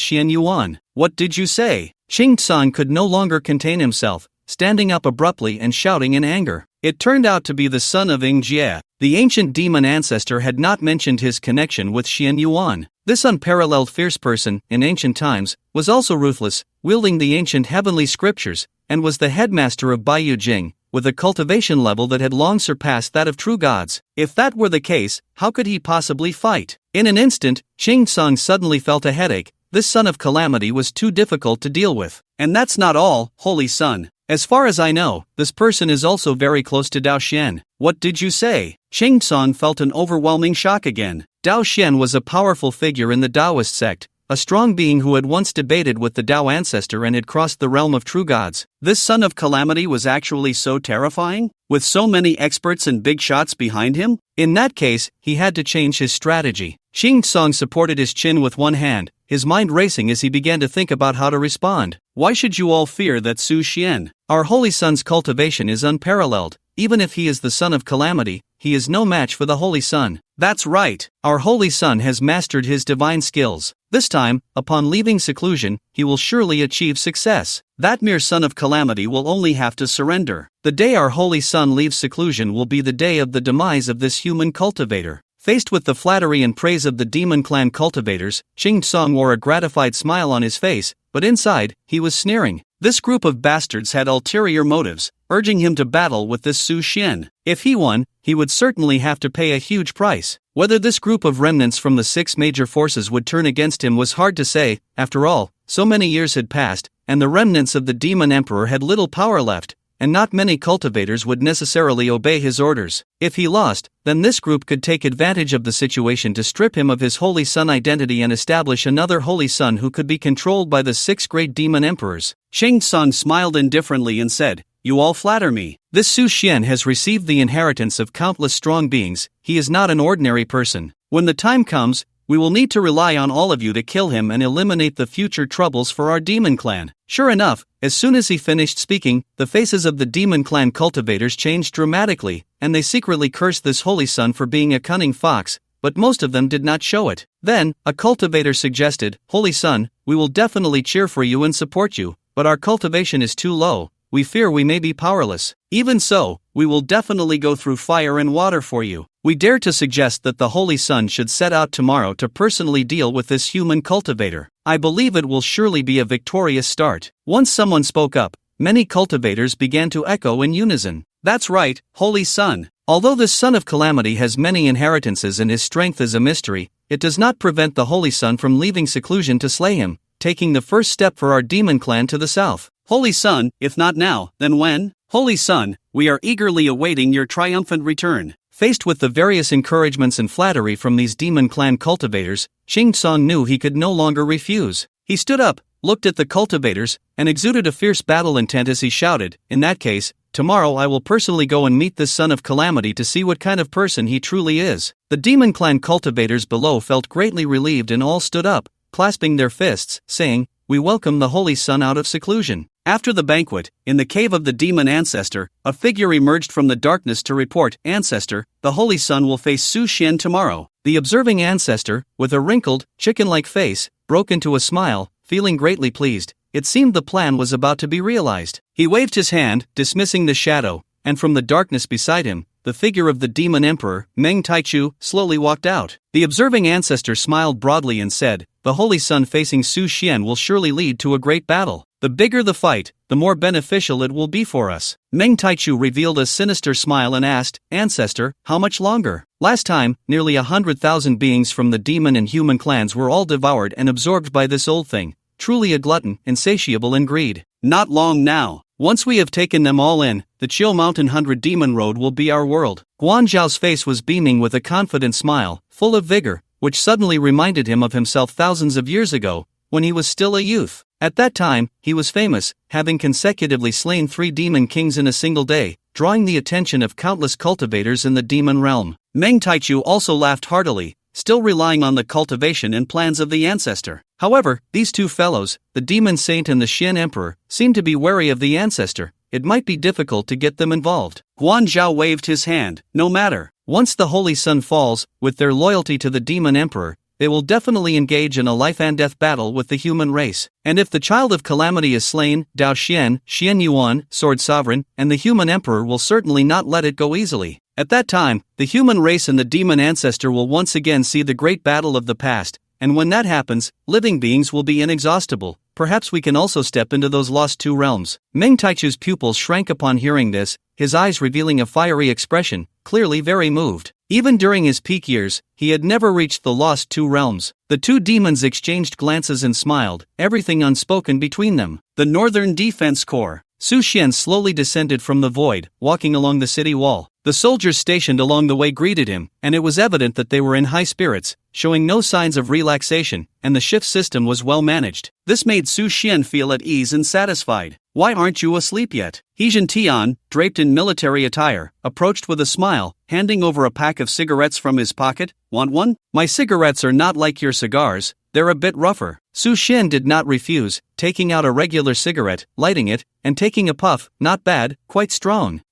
Xian Yuan. What did you say? Shing Tsung could no longer contain himself, standing up abruptly and shouting in anger. It turned out to be the son of Ing Jie. The ancient demon ancestor had not mentioned his connection with Xian Yuan. This unparalleled fierce person, in ancient times, was also ruthless, wielding the ancient heavenly scriptures, and was the headmaster of Baiyu Jing, with a cultivation level that had long surpassed that of true gods. If that were the case, how could he possibly fight? In an instant, Shing Tsung suddenly felt a headache. This son of calamity was too difficult to deal with. And that's not all, holy son. As far as I know, this person is also very close to Dao Xian. What did you say? Shing Tsung felt an overwhelming shock again. Dao Xian was a powerful figure in the Taoist sect, a strong being who had once debated with the Tao ancestor and had crossed the realm of true gods. This son of calamity was actually so terrifying? With so many experts and big shots behind him? In that case, he had to change his strategy. Shing Tsung supported his chin with one hand, his mind racing as he began to think about how to respond. Why should you all fear that Su Xian? Our holy son's cultivation is unparalleled. Even if he is the son of calamity, he is no match for the holy son. That's right, our holy son has mastered his divine skills. This time, upon leaving seclusion, he will surely achieve success. That mere son of calamity will only have to surrender. The day our holy son leaves seclusion will be the day of the demise of this human cultivator. Faced with the flattery and praise of the demon clan cultivators, Shing Tsung wore a gratified smile on his face, but inside, he was sneering. This group of bastards had ulterior motives, urging him to battle with this Su Xian. If he won, he would certainly have to pay a huge price. Whether this group of remnants from the 6 major forces would turn against him was hard to say. After all, so many years had passed, and the remnants of the demon emperor had little power left, and not many cultivators would necessarily obey his orders. If he lost, then this group could take advantage of the situation to strip him of his holy son identity and establish another holy son who could be controlled by the 6 great demon emperors. Shing Tsung smiled indifferently and said, "You all flatter me. This Su Xian has received the inheritance of countless strong beings. He is not an ordinary person. When the time comes, we will need to rely on all of you to kill him and eliminate the future troubles for our demon clan." Sure enough, as soon as he finished speaking, the faces of the demon clan cultivators changed dramatically, and they secretly cursed this holy son for being a cunning fox, but most of them did not show it. Then, a cultivator suggested, "Holy son, we will definitely cheer for you and support you, but our cultivation is too low. We fear we may be powerless. Even so, we will definitely go through fire and water for you. We dare to suggest that the Holy Son should set out tomorrow to personally deal with this human cultivator. I believe it will surely be a victorious start." Once someone spoke up, many cultivators began to echo in unison. That's right, Holy Son. Although this son of calamity has many inheritances and his strength is a mystery, it does not prevent the Holy Son from leaving seclusion to slay him, taking the first step for our demon clan to the south. Holy Son, if not now, then when? Holy Son, we are eagerly awaiting your triumphant return. Faced with the various encouragements and flattery from these demon clan cultivators, Shing Tsung knew he could no longer refuse. He stood up, looked at the cultivators, and exuded a fierce battle intent as he shouted, "In that case, tomorrow I will personally go and meet this son of calamity to see what kind of person he truly is. The demon clan cultivators below felt greatly relieved and all stood up, clasping their fists, saying, "We welcome the holy son out of seclusion." After the banquet, in the cave of the demon ancestor, a figure emerged from the darkness to report, "Ancestor, the holy son will face Su Xian tomorrow." The observing ancestor, with a wrinkled, chicken-like face, broke into a smile, feeling greatly pleased. It seemed the plan was about to be realized. He waved his hand, dismissing the shadow, and from the darkness beside him, the figure of the demon emperor, Meng Taichu, slowly walked out. The observing ancestor smiled broadly and said, "The holy son facing Su Xian will surely lead to a great battle. The bigger the fight, the more beneficial it will be for us." Meng Taichu revealed a sinister smile and asked, "Ancestor, how much longer? Last time, nearly 100,000 beings from the demon and human clans were all devoured and absorbed by this old thing. Truly a glutton, insatiable in greed. Not long now. Once we have taken them all in, the Chiu Mountain 100 Demon Road will be our world." Guan Zhao's face was beaming with a confident smile, full of vigor, which suddenly reminded him of himself thousands of years ago, when he was still a youth. At that time, he was famous, having consecutively slain 3 demon kings in a single day, drawing the attention of countless cultivators in the demon realm. Meng Taichu also laughed heartily, still relying on the cultivation and plans of the ancestor. However, these two fellows, the demon saint and the Xian emperor, seemed to be wary of the ancestor. It might be difficult to get them involved. Guan Zhao waved his hand. No matter. Once the holy sun falls, with their loyalty to the demon emperor, they will definitely engage in a life and death battle with the human race. And if the child of calamity is slain, Dao Xian, Xian Yuan, Sword Sovereign, and the human emperor will certainly not let it go easily. At that time, the human race and the demon ancestor will once again see the great battle of the past, and when that happens, living beings will be inexhaustible. Perhaps we can also step into those lost 2 realms. Meng Taichu's pupils shrank upon hearing this, his eyes revealing a fiery expression, clearly very moved. Even during his peak years, he had never reached the lost 2 realms. The 2 demons exchanged glances and smiled, everything unspoken between them. The Northern Defense Corps. Su Xian slowly descended from the void, walking along the city wall. The soldiers stationed along the way greeted him, and it was evident that they were in high spirits, showing no signs of relaxation, and the shift system was well managed. This made Su Xian feel at ease and satisfied. "Why aren't you asleep yet?" He Tian, draped in military attire, approached with a smile, handing over a pack of cigarettes from his pocket. "Want one?" "My cigarettes are not like your cigars, they're a bit rougher." Su Xian did not refuse, taking out a regular cigarette, lighting it, and taking a puff. "Not bad, quite strong."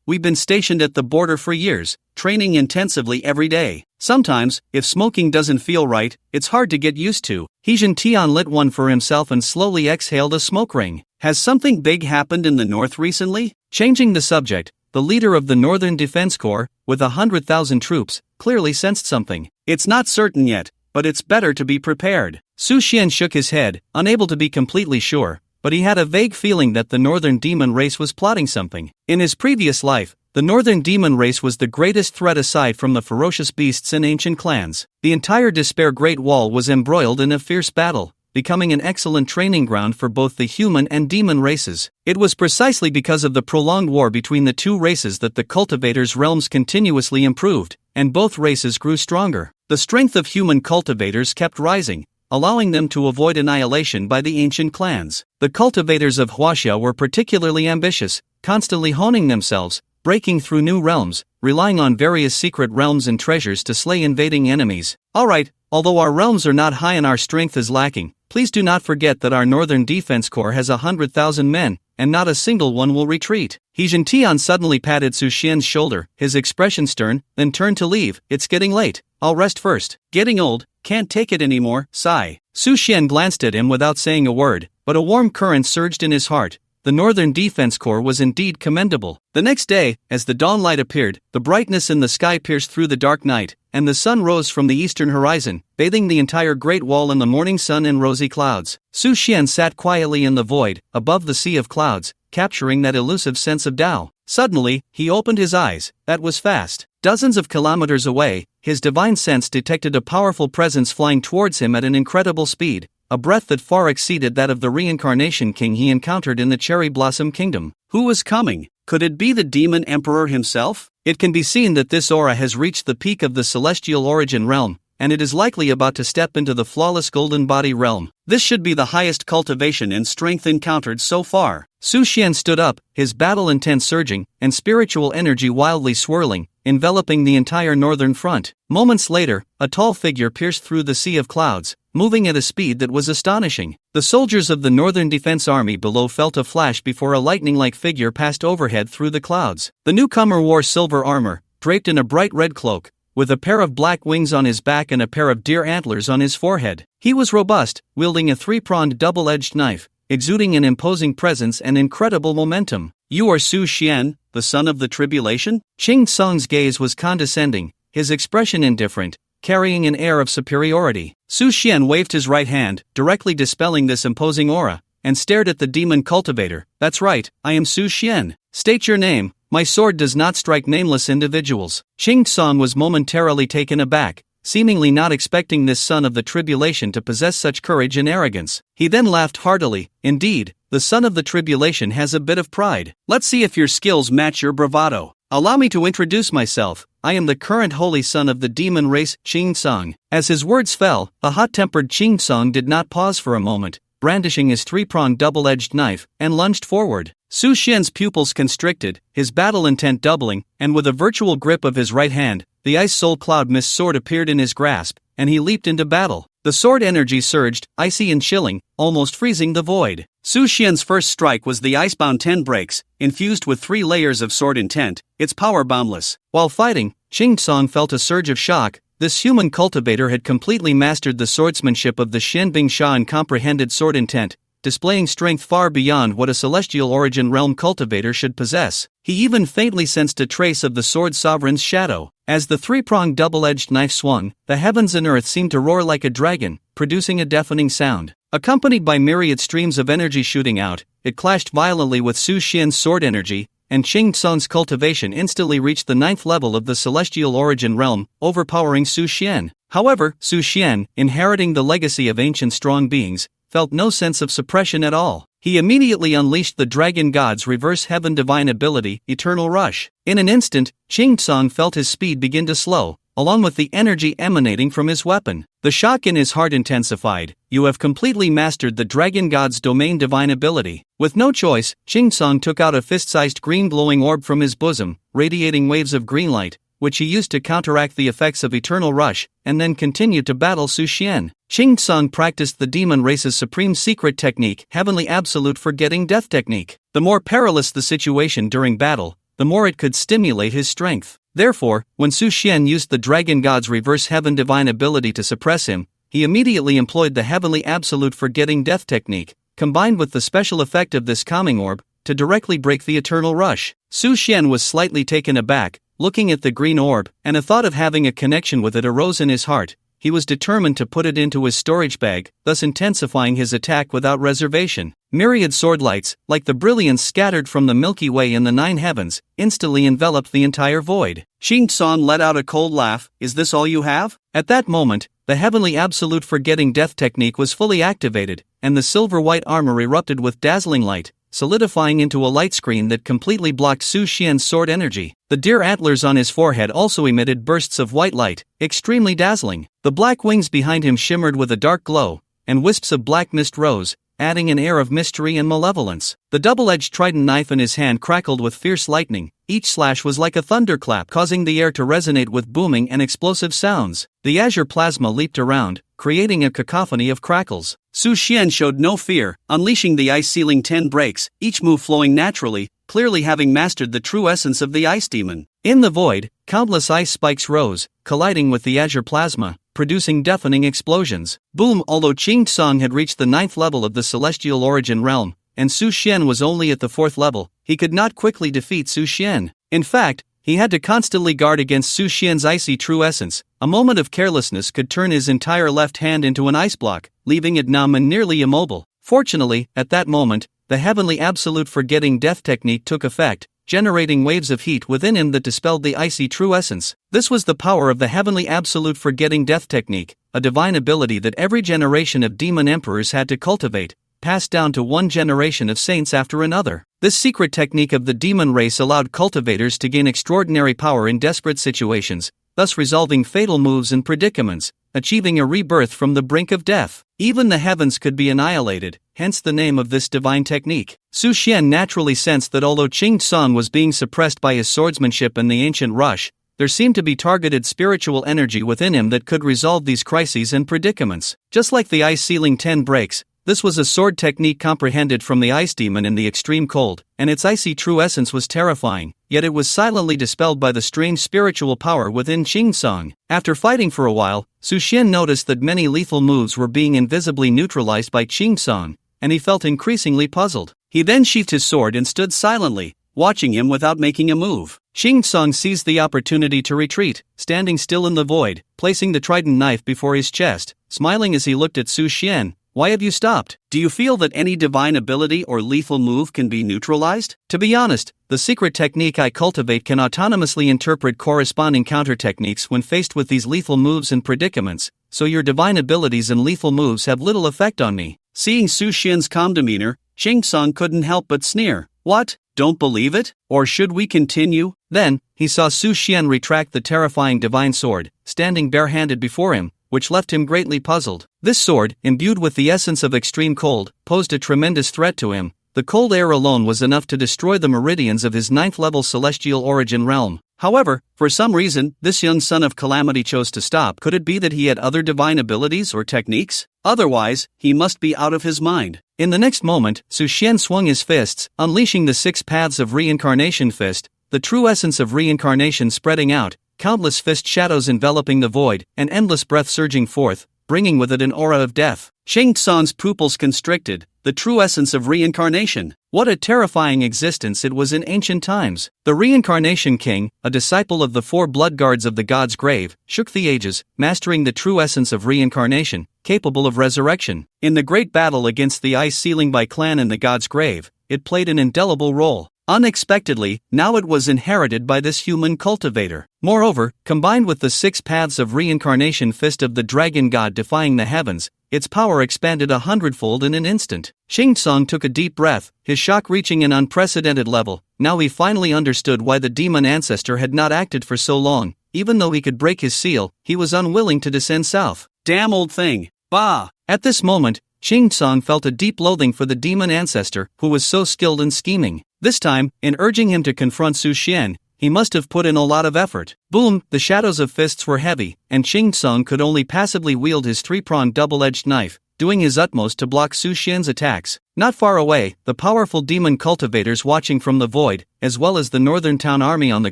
We've been stationed at the border for years, training intensively every day. Sometimes, if smoking doesn't feel right, it's hard to get used to." Tian lit one for himself and slowly exhaled a smoke ring. "Has something big happened in the north recently?" Changing the subject, the leader of the Northern Defense Corps, with 100,000 troops, clearly sensed something. "It's not certain yet, but it's better to be prepared." Su Xian shook his head, unable to be completely sure, but he had a vague feeling that the Northern Demon race was plotting something. In his previous life, the Northern Demon race was the greatest threat aside from the ferocious beasts and ancient clans. The entire Despair Great Wall was embroiled in a fierce battle, becoming an excellent training ground for both the human and demon races. It was precisely because of the prolonged war between the 2 races that the cultivators' realms continuously improved, and both races grew stronger. The strength of human cultivators kept rising, allowing them to avoid annihilation by the ancient clans. The cultivators of Huaxia were particularly ambitious, constantly honing themselves, breaking through new realms, relying on various secret realms and treasures to slay invading enemies. "Alright, although our realms are not high and our strength is lacking, please do not forget that our Northern Defense Corps has 100,000 men, and not a single one will retreat." Tian suddenly patted Su Xian's shoulder, his expression stern, then turned to leave. "It's getting late. I'll rest first. Getting old, can't take it anymore, sigh." Su Xian glanced at him without saying a word, but a warm current surged in his heart. The Northern Defense Corps was indeed commendable. The next day, as the dawnlight appeared, the brightness in the sky pierced through the dark night, and the sun rose from the eastern horizon, bathing the entire Great Wall in the morning sun and rosy clouds. Su Xian sat quietly in the void, above the sea of clouds, capturing that elusive sense of Tao. Suddenly, he opened his eyes. That was fast. Dozens of kilometers away, his divine sense detected a powerful presence flying towards him at an incredible speed, a breath that far exceeded that of the reincarnation king he encountered in the Cherry Blossom Kingdom. Who was coming? Could it be the demon emperor himself? It can be seen that this aura has reached the peak of the celestial origin realm, and it is likely about to step into the flawless golden body realm. This should be the highest cultivation and strength encountered so far. Su Xian stood up, his battle intent surging, and spiritual energy wildly swirling, enveloping the entire northern front. Moments later, a tall figure pierced through the sea of clouds, moving at a speed that was astonishing. The soldiers of the Northern Defense Army below felt a flash before a lightning-like figure passed overhead through the clouds. The newcomer wore silver armor, draped in a bright red cloak, with a pair of black wings on his back and a pair of deer antlers on his forehead. He was robust, wielding a three-pronged double-edged knife, exuding an imposing presence and incredible momentum. "You are Su Xian, the son of the tribulation?" Ching Song's gaze was condescending, his expression indifferent, carrying an air of superiority. Su Xian waved his right hand, directly dispelling this imposing aura, and stared at the demon cultivator. "That's right, I am Su Xian. State your name. My sword does not strike nameless individuals." Ching Song was momentarily taken aback, seemingly not expecting this son of the tribulation to possess such courage and arrogance. He then laughed heartily. "Indeed, the son of the tribulation has a bit of pride. Let's see if your skills match your bravado. Allow me to introduce myself. I am the current holy son of the demon race, Ching Song." As his words fell, a hot-tempered Ching Song did not pause for a moment, brandishing his three-pronged double-edged knife, and lunged forward. Su Xian's pupils constricted, his battle intent doubling, and with a virtual grip of his right hand, the Ice Soul Cloud Mist sword appeared in his grasp, and he leaped into battle. The sword energy surged, icy and chilling, almost freezing the void. Su Xian's first strike was the Icebound 10 breaks, infused with 3 layers of sword intent, its power boundless. While fighting, Ching Song felt a surge of shock. This human cultivator had completely mastered the swordsmanship of the Shenbing Sha and comprehended sword intent, displaying strength far beyond what a celestial origin realm cultivator should possess. He even faintly sensed a trace of the sword sovereign's shadow. As the three-pronged double-edged knife swung, the heavens and earth seemed to roar like a dragon, producing a deafening sound. Accompanied by myriad streams of energy shooting out, it clashed violently with Su Xian's sword energy, and Ching Song's cultivation instantly reached the 9th level of the celestial origin realm, overpowering Su Xian. However, Su Xian, inheriting the legacy of ancient strong beings, felt no sense of suppression at all. He immediately unleashed the Dragon God's reverse heaven divine ability, Eternal Rush. In an instant, Ching Song felt his speed begin to slow, along with the energy emanating from his weapon. The shock in his heart intensified. "You have completely mastered the Dragon God's domain divine ability." With no choice, Ching Song took out a fist-sized green glowing orb from his bosom, radiating waves of green light, which he used to counteract the effects of Eternal Rush, and then continued to battle Su Xian. Ching Song practiced the demon race's supreme secret technique, Heavenly Absolute Forgetting Death technique. The more perilous the situation during battle, the more it could stimulate his strength. Therefore, when Su Xian used the Dragon God's reverse heaven divine ability to suppress him, he immediately employed the Heavenly Absolute Forgetting Death technique, combined with the special effect of this calming orb, to directly break the Eternal Rush. Su Xian was slightly taken aback, looking at the green orb, and a thought of having a connection with it arose in his heart. He was determined to put it into his storage bag, thus intensifying his attack without reservation. Myriad sword lights, like the brilliance scattered from the Milky Way in the 9 heavens, instantly enveloped the entire void. Ching Song let out a cold laugh. "Is this all you have?" At that moment, the Heavenly Absolute Forgetting Death technique was fully activated, and the silver-white armor erupted with dazzling light, solidifying into a light screen that completely blocked Su Xian's sword energy. The deer antlers on his forehead also emitted bursts of white light, extremely dazzling. The black wings behind him shimmered with a dark glow, and wisps of black mist rose, adding an air of mystery and malevolence. The double-edged trident knife in his hand crackled with fierce lightning. Each slash was like a thunderclap, causing the air to resonate with booming and explosive sounds. The azure plasma leaped around, creating a cacophony of crackles. Su Xian showed no fear, unleashing the ice ceiling 10 breaks, each move flowing naturally, clearly having mastered the true essence of the ice demon. In the void, countless ice spikes rose, colliding with the azure plasma, producing deafening explosions. Boom! Although Ching Song had reached the 9th level of the celestial origin realm, and Su Xian was only at the 4th level, he could not quickly defeat Su Xian. In fact, he had to constantly guard against Su Xian's icy true essence. A moment of carelessness could turn his entire left hand into an ice block, leaving it numb and nearly immobile. Fortunately, at that moment, the Heavenly Absolute Forgetting Death technique took effect, generating waves of heat within him that dispelled the icy true essence. This was the power of the Heavenly Absolute Forgetting Death technique, a divine ability that every generation of demon emperors had to cultivate, passed down to one generation of saints after another. This secret technique of the demon race allowed cultivators to gain extraordinary power in desperate situations, thus resolving fatal moves and predicaments, achieving a rebirth from the brink of death. Even the heavens could be annihilated, hence the name of this divine technique. Su Xian naturally sensed that although Qing Tsung was being suppressed by his swordsmanship and the ancient rush, there seemed to be targeted spiritual energy within him that could resolve these crises and predicaments. Just like the ice ceiling 10 breaks, this was a sword technique comprehended from the ice demon in the extreme cold, and its icy true essence was terrifying, yet it was silently dispelled by the strange spiritual power within Qing Tsung. After fighting for a while, Su Xian noticed that many lethal moves were being invisibly neutralized by Qing Tsung, and he felt increasingly puzzled. He then sheathed his sword and stood silently, watching him without making a move. Qing Tsung seized the opportunity to retreat, standing still in the void, placing the trident knife before his chest, smiling as he looked at Su Xian. Why have you stopped? Do you feel that any divine ability or lethal move can be neutralized? To be honest, the secret technique I cultivate can autonomously interpret corresponding counter techniques when faced with these lethal moves and predicaments, so your divine abilities and lethal moves have little effect on me. Seeing Su Xian's calm demeanor, Qing Tsung couldn't help but sneer. What? Don't believe it? Or should we continue? Then, he saw Su Xian retract the terrifying divine sword, standing barehanded before him, which left him greatly puzzled. This sword, imbued with the essence of extreme cold, posed a tremendous threat to him. The cold air alone was enough to destroy the meridians of his 9th-level celestial origin realm. However, for some reason, this young son of calamity chose to stop. Could it be that he had other divine abilities or techniques? Otherwise, he must be out of his mind. In the next moment, Su Xian swung his fists, unleashing the 6 paths of reincarnation fist, the true essence of reincarnation spreading out, countless fist shadows enveloping the void, and endless breath surging forth, bringing with it an aura of death. Qing Tsung's pupils constricted, the true essence of reincarnation. What a terrifying existence it was in ancient times. The Reincarnation King, a disciple of the 4 blood guards of the god's grave, shook the ages, mastering the true essence of reincarnation, capable of resurrection. In the great battle against the ice ceiling by clan in the god's grave, it played an indelible role. Unexpectedly, now it was inherited by this human cultivator. Moreover, combined with the 6 paths of reincarnation fist of the dragon god defying the heavens, its power expanded 100-fold in an instant. Qing Tsung took a deep breath, his shock reaching an unprecedented level. Now he finally understood why the demon ancestor had not acted for so long. Even though he could break his seal, he was unwilling to descend south. Damn old thing. Bah! At this moment, Qing Tsung felt a deep loathing for the demon ancestor, who was so skilled in scheming. This time, in urging him to confront Su Xian, he must have put in a lot of effort. Boom! The shadows of fists were heavy, and Qing Tsung could only passively wield his 3-pronged double-edged knife, doing his utmost to block Su Xian's attacks. Not far away, the powerful demon cultivators watching from the void, as well as the northern town army on the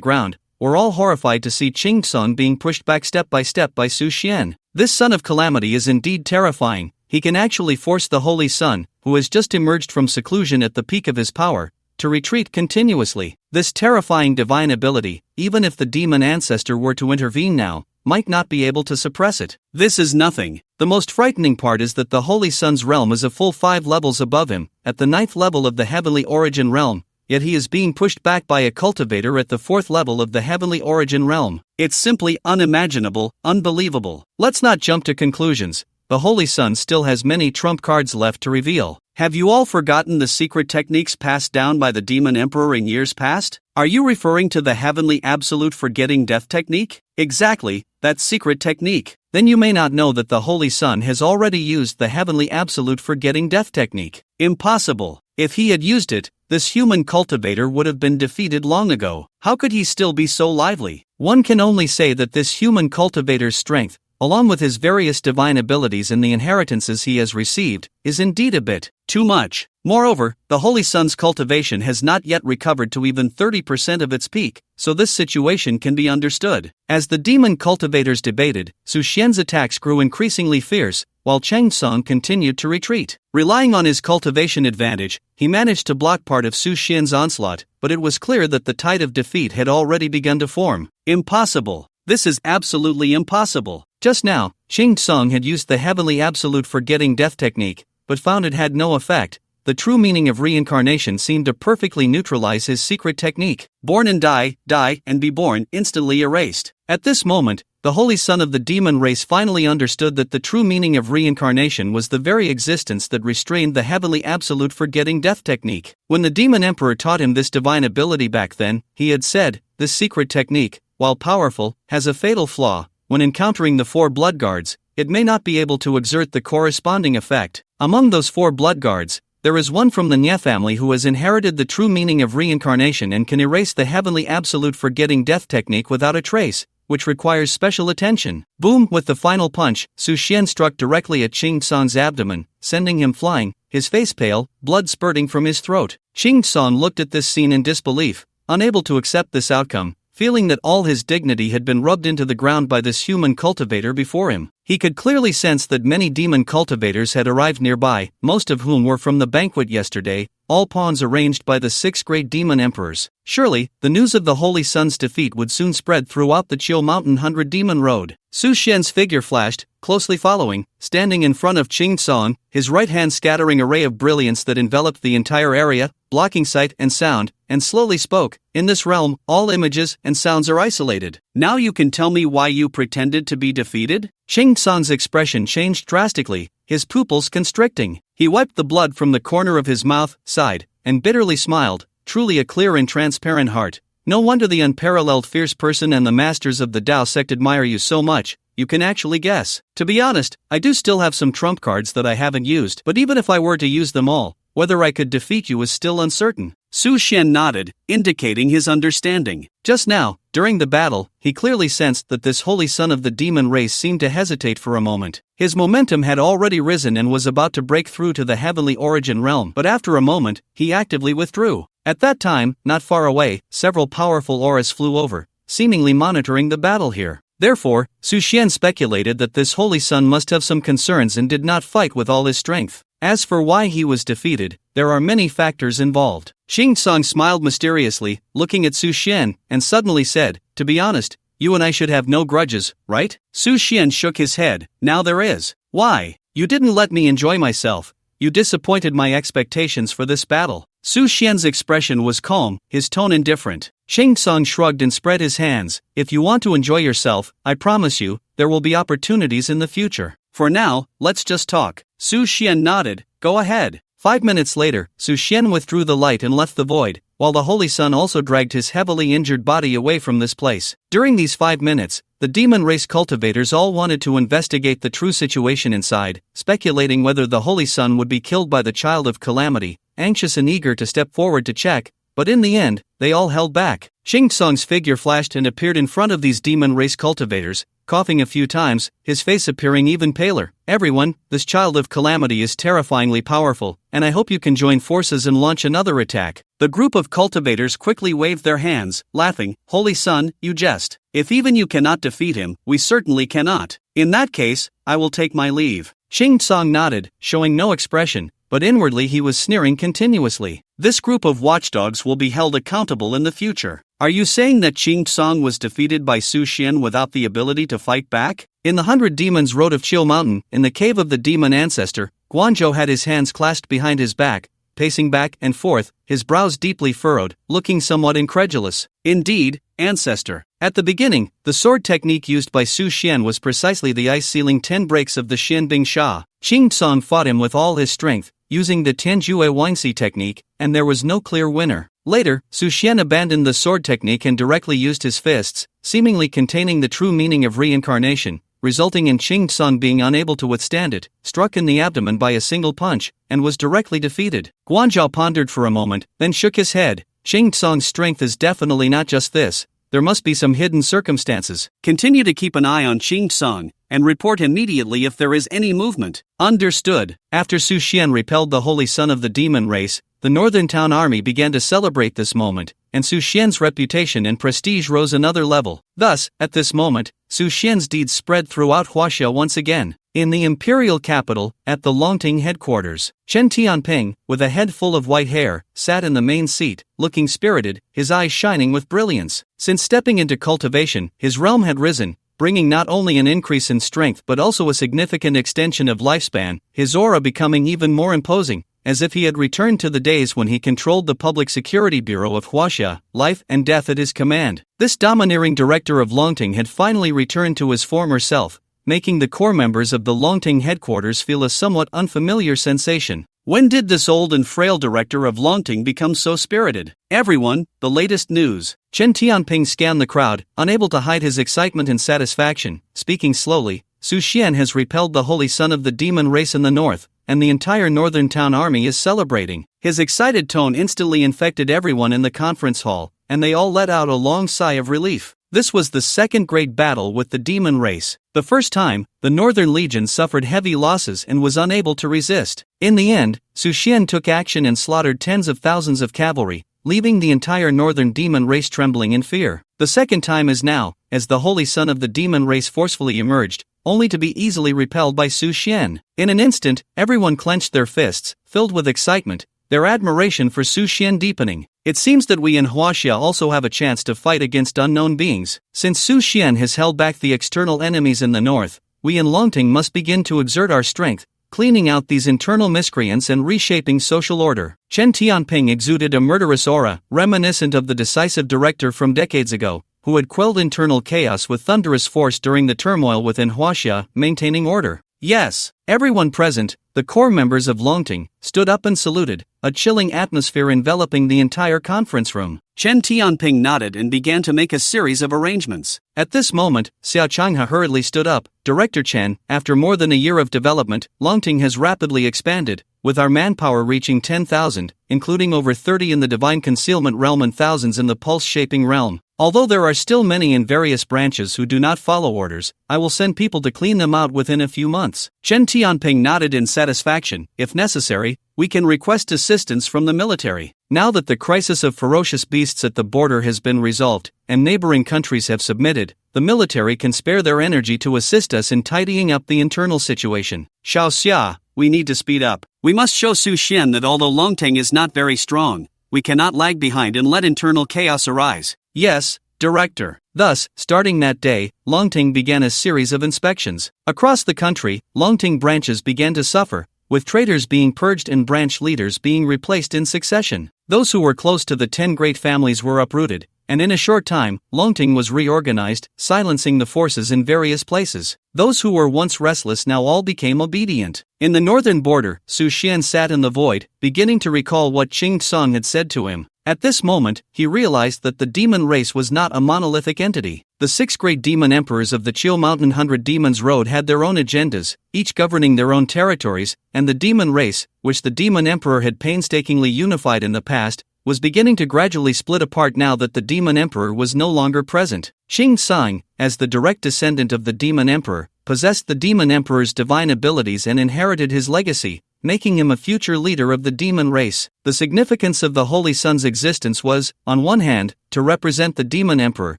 ground, were all horrified to see Qing Tsung being pushed back step by Su Xian. This son of calamity is indeed terrifying. He can actually force the Holy Sun, who has just emerged from seclusion at the peak of his power, to retreat continuously. This terrifying divine ability, even if the demon ancestor were to intervene now, might not be able to suppress it. This is nothing. The most frightening part is that the Holy Sun's realm is a full 5 levels above him, at the 9th level of the heavenly origin realm, yet he is being pushed back by a cultivator at the 4th level of the heavenly origin realm. It's simply unimaginable, unbelievable. Let's not jump to conclusions. The Holy Sun still has many trump cards left to reveal. Have you all forgotten the secret techniques passed down by the Demon Emperor in years past? Are you referring to the heavenly absolute forgetting death technique? Exactly, that secret technique. Then you may not know that the Holy Sun has already used the heavenly absolute forgetting death technique. Impossible. If he had used it, this human cultivator would have been defeated long ago. How could he still be so lively? One can only say that this human cultivator's strength, along with his various divine abilities and the inheritances he has received, is indeed a bit too much. Moreover, the Holy Sun's cultivation has not yet recovered to even 30% of its peak, so this situation can be understood. As the demon cultivators debated, Su Xian's attacks grew increasingly fierce, while Qing Tsung continued to retreat. Relying on his cultivation advantage, he managed to block part of Su Xian's onslaught, but it was clear that the tide of defeat had already begun to form. Impossible. This is absolutely impossible. Just now, Qing Tsung had used the heavenly absolute forgetting death technique, but found it had no effect. The true meaning of reincarnation seemed to perfectly neutralize his secret technique. Born and die, die and be born, instantly erased. At this moment, the Holy Son of the demon race finally understood that the true meaning of reincarnation was the very existence that restrained the heavenly absolute forgetting death technique. When the demon emperor taught him this divine ability back then, he had said, "This secret technique, while powerful, has a fatal flaw. When encountering the 4 blood guards, it may not be able to exert the corresponding effect. Among those 4 blood guards, there is one from the Nya family who has inherited the true meaning of reincarnation and can erase the heavenly absolute forgetting death technique without a trace, which requires special attention. Boom! With the final punch, Su Xian struck directly at Qing Tsong's abdomen, sending him flying, his face pale, blood spurting from his throat. Qing Tsong looked at this scene in disbelief, unable to accept this outcome, feeling that all his dignity had been rubbed into the ground by this human cultivator before him. He could clearly sense that many demon cultivators had arrived nearby, most of whom were from the banquet yesterday, all pawns arranged by the 6 great demon emperors. Surely, the news of the Holy Sun's defeat would soon spread throughout the Chiu Mountain 100 Demon Road. Su Xian's figure flashed, closely following, standing in front of Qing Tsong, his right hand scattering a ray of brilliance that enveloped the entire area, blocking sight and sound, and slowly spoke, "In this realm, all images and sounds are isolated. Now you can tell me why you pretended to be defeated?" Qing Tsong's expression changed drastically, his pupils constricting. He wiped the blood from the corner of his mouth, sighed, and bitterly smiled. Truly a clear and transparent heart. No wonder the unparalleled fierce person and the masters of the Tao sect admire you so much. You can actually guess. To be honest, I do still have some trump cards that I haven't used, but even if I were to use them all, whether I could defeat you is still uncertain. Su Xian nodded, indicating his understanding. Just now, during the battle, he clearly sensed that this holy son of the demon race seemed to hesitate for a moment. His momentum had already risen and was about to break through to the heavenly origin realm, but after a moment, he actively withdrew. At that time, not far away, several powerful auras flew over, seemingly monitoring the battle here. Therefore, Su Xian speculated that this holy son must have some concerns and did not fight with all his strength. As for why he was defeated, there are many factors involved. Qing Tsong smiled mysteriously, looking at Su Xian, and suddenly said, "To be honest, you and I should have no grudges, right?" Su Xian shook his head. "Now there is. Why? You didn't let me enjoy myself. You disappointed my expectations for this battle." Su Xian's expression was calm, his tone indifferent. Qing Tsong shrugged and spread his hands. "If you want to enjoy yourself, I promise you, there will be opportunities in the future. For now, let's just talk." Su Xian nodded. "Go ahead." 5 minutes later, Su Xian withdrew the light and left the void, while the Holy Sun also dragged his heavily injured body away from this place. During these 5 minutes, the demon race cultivators all wanted to investigate the true situation inside, speculating whether the Holy Sun would be killed by the Child of Calamity, anxious and eager to step forward to check, but in the end, they all held back. Qing Tsong's figure flashed and appeared in front of these demon race cultivators, coughing a few times, his face appearing even paler. "Everyone, this Child of Calamity is terrifyingly powerful, and I hope you can join forces and launch another attack." The group of cultivators quickly waved their hands, laughing. "Holy Sun, you jest. If even you cannot defeat him, we certainly cannot. In that case, I will take my leave." Qing Tsong nodded, showing no expression, but inwardly he was sneering continuously. This group of watchdogs will be held accountable in the future. Are you saying that Qing Tsong was defeated by Su Xian without the ability to fight back? In the 100 Demons Road of Chiu Mountain, in the cave of the demon ancestor, Guanzhou had his hands clasped behind his back, pacing back and forth, his brows deeply furrowed, looking somewhat incredulous. "Indeed, ancestor." At the beginning, the sword technique used by Su Xian was precisely the ice-sealing 10 breaks of the Xianbing Sha. Qing Tsong fought him with all his strength, using the Tianjue Wangxi technique, and there was no clear winner. Later, Su Xian abandoned the sword technique and directly used his fists, seemingly containing the true meaning of reincarnation, resulting in Qing Tsong being unable to withstand it, struck in the abdomen by a single punch, and was directly defeated. Guanzhou pondered for a moment, then shook his head. Qing Tsong's strength is definitely not just this. There must be some hidden circumstances. Continue to keep an eye on Qing Tsong, and report immediately if there is any movement. Understood. After Su Xian repelled the Holy Son of the demon race, the Northern Town Army began to celebrate this moment, and Su Xian's reputation and prestige rose another level. Thus, at this moment, Su Xian's deeds spread throughout Huaxia once again. In the imperial capital, at the Longting headquarters, Chen Tianping, with a head full of white hair, sat in the main seat, looking spirited, his eyes shining with brilliance. Since stepping into cultivation, his realm had risen, bringing not only an increase in strength but also a significant extension of lifespan, his aura becoming even more imposing, as if he had returned to the days when he controlled the Public Security Bureau of Huaxia, life and death at his command. This domineering director of Longting had finally returned to his former self, making the core members of the Longting headquarters feel a somewhat unfamiliar sensation. When did this old and frail director of Longting become so spirited? Everyone, the latest news. Chen Tianping scanned the crowd, unable to hide his excitement and satisfaction. Speaking slowly, Su Xian has repelled the holy son of the demon race in the north, and the entire northern town army is celebrating. His excited tone instantly infected everyone in the conference hall, and they all let out a long sigh of relief. This was the second great battle with the demon race. The first time, the Northern Legion suffered heavy losses and was unable to resist. In the end, Su Xian took action and slaughtered tens of thousands of cavalry, leaving the entire northern demon race trembling in fear. The second time is now, as the holy son of the demon race forcefully emerged, only to be easily repelled by Su Xian. In an instant, everyone clenched their fists, filled with excitement, their admiration for Su Xian deepening. It seems that we in Huaxia also have a chance to fight against unknown beings. Since Su Xian has held back the external enemies in the north, we in Longting must begin to exert our strength, cleaning out these internal miscreants and reshaping social order. Chen Tianping exuded a murderous aura, reminiscent of the decisive director from decades ago, who had quelled internal chaos with thunderous force during the turmoil within Huaxia, maintaining order. Yes, everyone present, the core members of Longting, stood up and saluted, a chilling atmosphere enveloping the entire conference room. Chen Tianping nodded and began to make a series of arrangements. At this moment, Xiao Changhe hurriedly stood up. Director Chen, after more than a year of development, Longting has rapidly expanded, with our manpower reaching 10,000, including over 30 in the divine concealment realm and thousands in the pulse-shaping realm. Although there are still many in various branches who do not follow orders, I will send people to clean them out within a few months. Chen Tianping nodded in satisfaction. If necessary, we can request assistance from the military. Now that the crisis of ferocious beasts at the border has been resolved, and neighboring countries have submitted, the military can spare their energy to assist us in tidying up the internal situation. Xiao Xia, we need to speed up. We must show Su Xian that although Longting is not very strong, we cannot lag behind and let internal chaos arise. Yes, Director. Thus, starting that day, Longting began a series of inspections. Across the country, Longting branches began to suffer, with traders being purged and branch leaders being replaced in succession. Those who were close to the 10 great families were uprooted, and in a short time, Longting was reorganized, silencing the forces in various places. Those who were once restless now all became obedient. In the northern border, Su Xian sat in the void, beginning to recall what Qing Tsang had said to him. At this moment, he realized that the demon race was not a monolithic entity. The 6 great demon emperors of the Chiu Mountain 100 Demons Road had their own agendas, each governing their own territories, and the demon race, which the demon emperor had painstakingly unified in the past, was beginning to gradually split apart now that the demon emperor was no longer present. Qing Tsang, as the direct descendant of the demon emperor, possessed the demon emperor's divine abilities and inherited his legacy, making him a future leader of the demon race. The significance of the Holy Son's existence was, on one hand, to represent the demon emperor,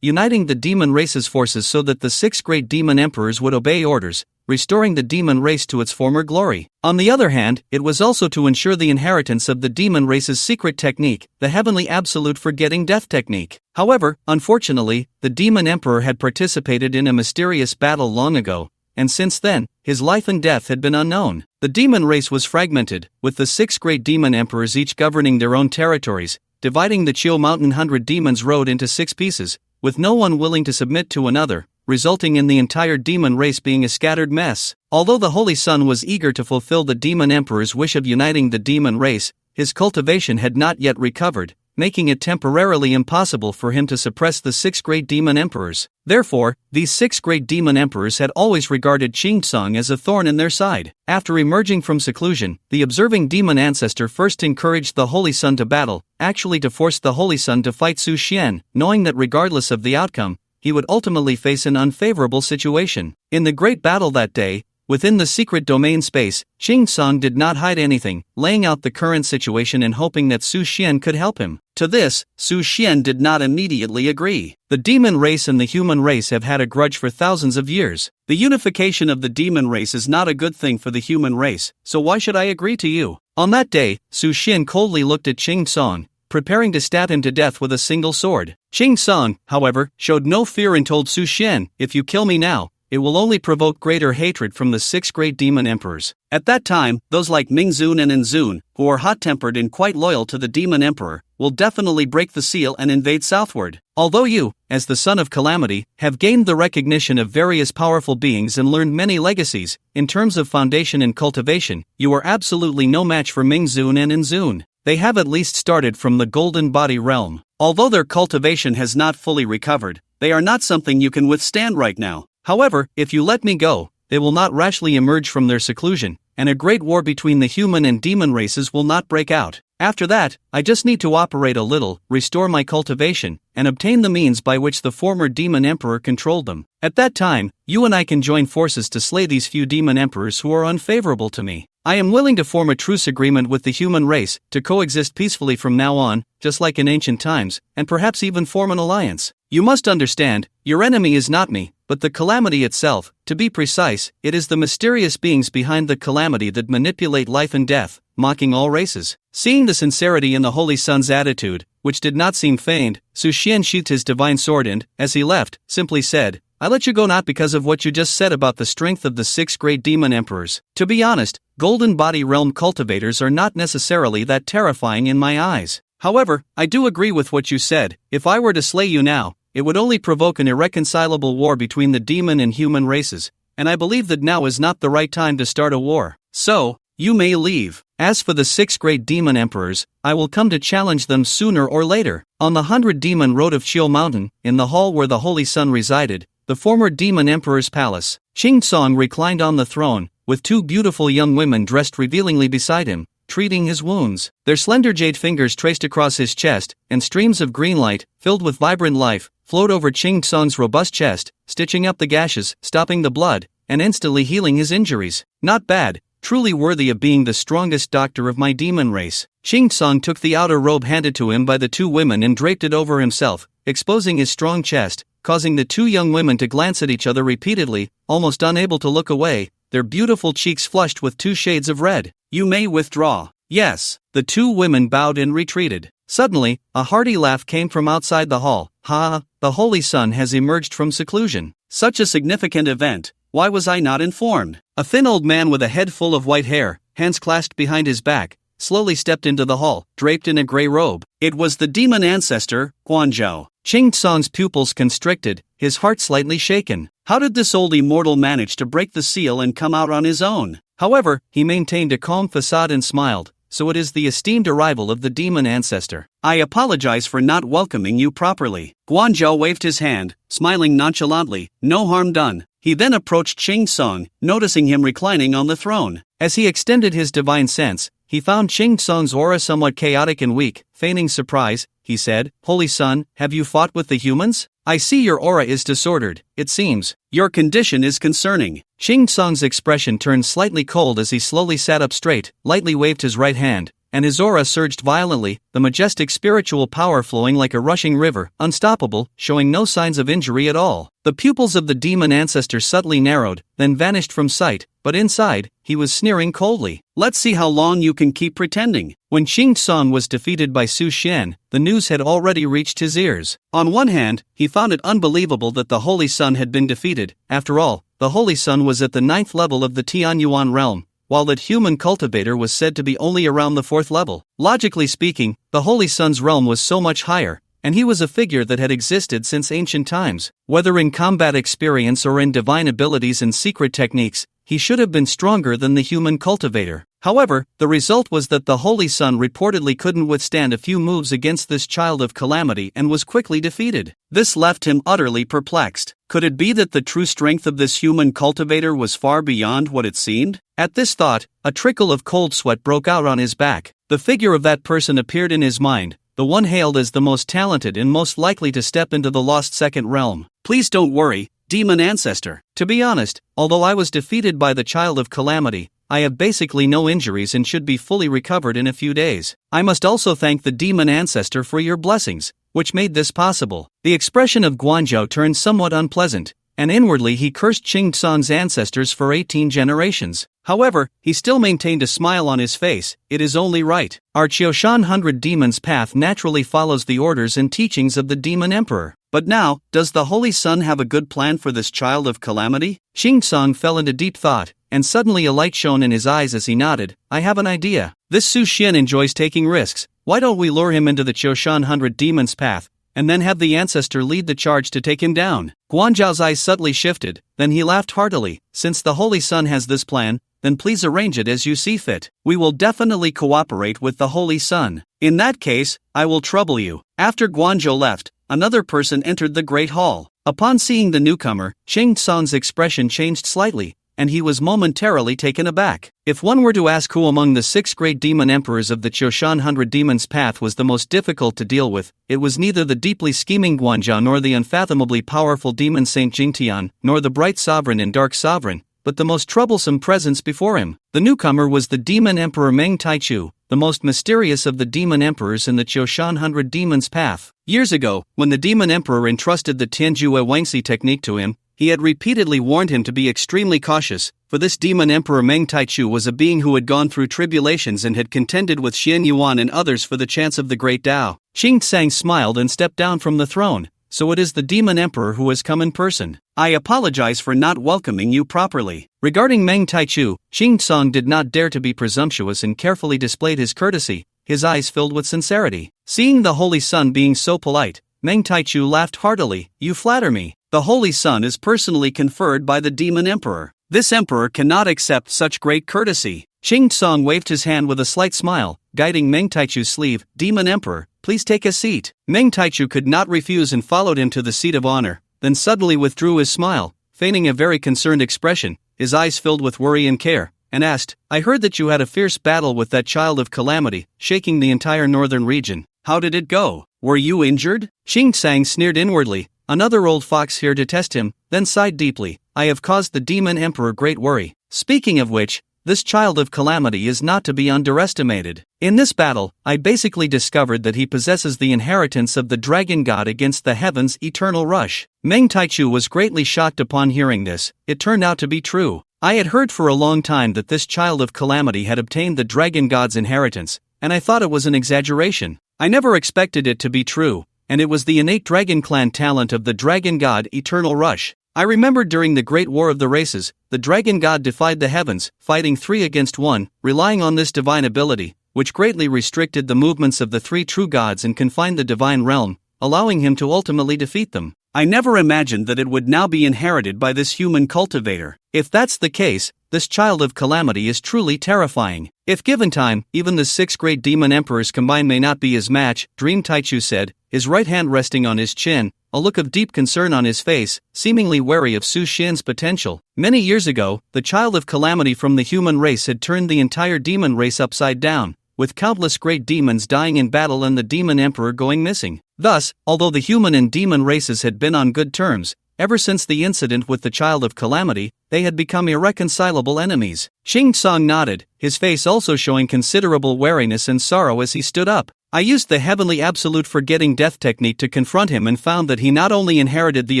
uniting the demon race's forces so that the 6 great demon emperors would obey orders, restoring the demon race to its former glory. On the other hand, it was also to ensure the inheritance of the demon race's secret technique, the heavenly absolute forgetting death technique. However, unfortunately, the demon emperor had participated in a mysterious battle long ago, and since then, his life and death had been unknown. The demon race was fragmented, with the 6 great demon emperors each governing their own territories, dividing the Chiu Mountain 100 Demons Road into 6 pieces, with no one willing to submit to another, resulting in the entire demon race being a scattered mess. Although the Holy Son was eager to fulfill the demon emperor's wish of uniting the demon race, his cultivation had not yet recovered, making it temporarily impossible for him to suppress the 6 great demon emperors. Therefore, these 6 great demon emperors had always regarded Qing Tsang as a thorn in their side. After emerging from seclusion, the observing demon ancestor first encouraged the Holy Son to battle, actually to force the Holy Son to fight Su Xian, knowing that regardless of the outcome, he would ultimately face an unfavorable situation. In the great battle that day, within the secret domain space, Qing Tsang did not hide anything, laying out the current situation and hoping that Su Xian could help him. To this, Su Xian did not immediately agree. The demon race and the human race have had a grudge for thousands of years. The unification of the demon race is not a good thing for the human race, so why should I agree to you? On that day, Su Xian coldly looked at Qing Tsang, preparing to stab him to death with a single sword. Qing Tsang, however, showed no fear and told Su Xian, "If you kill me now, it will only provoke greater hatred from the 6 great demon emperors. At that time, those like Mingzun and Nzun, who are hot-tempered and quite loyal to the demon emperor, will definitely break the seal and invade southward. Although you, as the son of Calamity, have gained the recognition of various powerful beings and learned many legacies, in terms of foundation and cultivation, you are absolutely no match for Mingzun and Nzun. They have at least started from the golden body realm. Although their cultivation has not fully recovered, they are not something you can withstand right now. However, if you let me go, they will not rashly emerge from their seclusion, and a great war between the human and demon races will not break out. After that, I just need to operate a little, restore my cultivation, and obtain the means by which the former demon emperor controlled them. At that time, you and I can join forces to slay these few demon emperors who are unfavorable to me. I am willing to form a truce agreement with the human race, to coexist peacefully from now on, just like in ancient times, and perhaps even form an alliance. You must understand, your enemy is not me, but the calamity itself. To be precise, it is the mysterious beings behind the calamity that manipulate life and death, mocking all races. Seeing the sincerity in the Holy Son's attitude, which did not seem feigned, Su Xian sheathed his divine sword and, as he left, simply said, I let you go not because of what you just said about the strength of the 6 great demon emperors. To be honest, golden body realm cultivators are not necessarily that terrifying in my eyes. However, I do agree with what you said. If I were to slay you now, it would only provoke an irreconcilable war between the demon and human races, and I believe that now is not the right time to start a war. So, you may leave. As for the 6 great demon emperors, I will come to challenge them sooner or later. On the 100 Demon Road of Chiu Mountain, in the hall where the Holy Sun resided, the former demon emperor's palace, Qing Tsong reclined on the throne, with 2 beautiful young women dressed revealingly beside him, treating his wounds. Their slender jade fingers traced across his chest, and streams of green light, filled with vibrant life, flowed over Qing Tsong's robust chest, stitching up the gashes, stopping the blood, and instantly healing his injuries. Not bad. Truly worthy of being the strongest doctor of my demon race. Qing Tsong took the outer robe handed to him by the 2 women and draped it over himself, exposing his strong chest, causing the 2 young women to glance at each other repeatedly, almost unable to look away, their beautiful cheeks flushed with 2 shades of red. You may withdraw. Yes. The 2 women bowed and retreated. Suddenly, a hearty laugh came from outside the hall. Ha, the Holy Sun has emerged from seclusion. Such a significant event. Why was I not informed? A thin old man with a head full of white hair, hands clasped behind his back, slowly stepped into the hall, draped in a gray robe. It was the demon ancestor, Guanzhou. Qing Tsong's pupils constricted, his heart slightly shaken. How did this old immortal manage to break the seal and come out on his own? However, he maintained a calm facade and smiled. So it is the esteemed arrival of the demon ancestor. I apologize for not welcoming you properly. Guanzhou waved his hand, smiling nonchalantly, no harm done. He then approached Qing Tsong, noticing him reclining on the throne. As he extended his divine sense, he found Qing Tsong's aura somewhat chaotic and weak. Feigning surprise, he said, Holy Sun, have you fought with the humans? I see your aura is disordered, it seems. Your condition is concerning. Qing Tsong's expression turned slightly cold as he slowly sat up straight, lightly waved his right hand, and his aura surged violently, the majestic spiritual power flowing like a rushing river, unstoppable, showing no signs of injury at all. The pupils of the demon ancestor subtly narrowed, then vanished from sight, but inside, he was sneering coldly. Let's see how long you can keep pretending. When Qing Tsong was defeated by Su Xian, the news had already reached his ears. On one hand, he found it unbelievable that the Holy Sun had been defeated. After all, the Holy Sun was at the 9th level of the Tianyuan realm, while that human cultivator was said to be only around the 4th level. Logically speaking, the Holy Sun's realm was so much higher, and he was a figure that had existed since ancient times. Whether in combat experience or in divine abilities and secret techniques, he should have been stronger than the human cultivator. However, the result was that the Holy Sun reportedly couldn't withstand a few moves against this child of calamity and was quickly defeated. This left him utterly perplexed. Could it be that the true strength of this human cultivator was far beyond what it seemed? At this thought, a trickle of cold sweat broke out on his back. The figure of that person appeared in his mind, the one hailed as the most talented and most likely to step into the lost second realm. Please don't worry, demon ancestor. To be honest, although I was defeated by the child of calamity, I have basically no injuries and should be fully recovered in a few days. I must also thank the demon ancestor for your blessings, which made this possible. The expression of Guanzhou turned somewhat unpleasant, and inwardly he cursed Qing Tsong's ancestors for 18 generations. However, he still maintained a smile on his face. It is only right. Our Qiushan 100 Demons path naturally follows the orders and teachings of the Demon Emperor. But now, does the Holy Sun have a good plan for this child of calamity? Xing Tsang fell into deep thought, and suddenly a light shone in his eyes as he nodded. I have an idea. This Su Xian enjoys taking risks. Why don't we lure him into the Choshan 100 Demons path, and then have the ancestor lead the charge to take him down? Guanzhou's eyes subtly shifted, then he laughed heartily. Since the Holy Sun has this plan, then please arrange it as you see fit. We will definitely cooperate with the Holy Sun. In that case, I will trouble you. After Guanzhou left, another person entered the Great Hall. Upon seeing the newcomer, Xing Tsang's expression changed slightly, and he was momentarily taken aback. If one were to ask who among the 6 great demon emperors of the Choshan 100 Demons path was the most difficult to deal with, it was neither the deeply scheming Guanzhou nor the unfathomably powerful demon Saint Jingtian, nor the bright sovereign and dark sovereign, but the most troublesome presence before him. The newcomer was the demon emperor Meng Taichu, the most mysterious of the demon emperors in the Choshan 100 Demons path. Years ago, when the demon emperor entrusted the Tianjue Wangxi technique to him, he had repeatedly warned him to be extremely cautious, for this demon emperor Meng Taichu was a being who had gone through tribulations and had contended with Xian Yuan and others for the chance of the great Tao. Xing Tsang smiled and stepped down from the throne. So it is the demon emperor who has come in person. I apologize for not welcoming you properly. Regarding Meng Taichu, Xing Tsang did not dare to be presumptuous and carefully displayed his courtesy, his eyes filled with sincerity. Seeing the Holy Sun being so polite, Meng Taichu laughed heartily. You flatter me. The Holy Sun is personally conferred by the demon emperor. This emperor cannot accept such great courtesy. Xing Tsang waved his hand with a slight smile, guiding Meng Taichu's sleeve. Demon emperor, please take a seat. Meng Taichu could not refuse and followed him to the seat of honor, then suddenly withdrew his smile, feigning a very concerned expression, his eyes filled with worry and care, and asked, I heard that you had a fierce battle with that child of calamity, shaking the entire northern region. How did it go? Were you injured? Xing Tsang sneered inwardly, another old fox here to test him, then sighed deeply. I have caused the demon emperor great worry. Speaking of which, this child of calamity is not to be underestimated. In this battle, I basically discovered that he possesses the inheritance of the dragon god against the heavens' eternal rush. Meng Taichu was greatly shocked upon hearing this. It turned out to be true. I had heard for a long time that this child of calamity had obtained the dragon god's inheritance, and I thought it was an exaggeration. I never expected it to be true, and it was the innate dragon clan talent of the dragon god eternal rush. I remembered during the Great War of the Races, the dragon god defied the heavens, fighting 3 against 1, relying on this divine ability, which greatly restricted the movements of the 3 true gods and confined the divine realm, allowing him to ultimately defeat them. I never imagined that it would now be inherited by this human cultivator. If that's the case, this child of calamity is truly terrifying. If given time, even the 6 great demon emperors combined may not be his match, Dream Taichu said, his right hand resting on his chin, a look of deep concern on his face, seemingly wary of Su Xian's potential. Many years ago, the child of calamity from the human race had turned the entire demon race upside down, with countless great demons dying in battle and the demon emperor going missing. Thus, although the human and demon races had been on good terms, ever since the incident with the child of calamity, they had become irreconcilable enemies. Xing Tsang nodded, his face also showing considerable wariness and sorrow as he stood up. I used the heavenly absolute forgetting death technique to confront him and found that he not only inherited the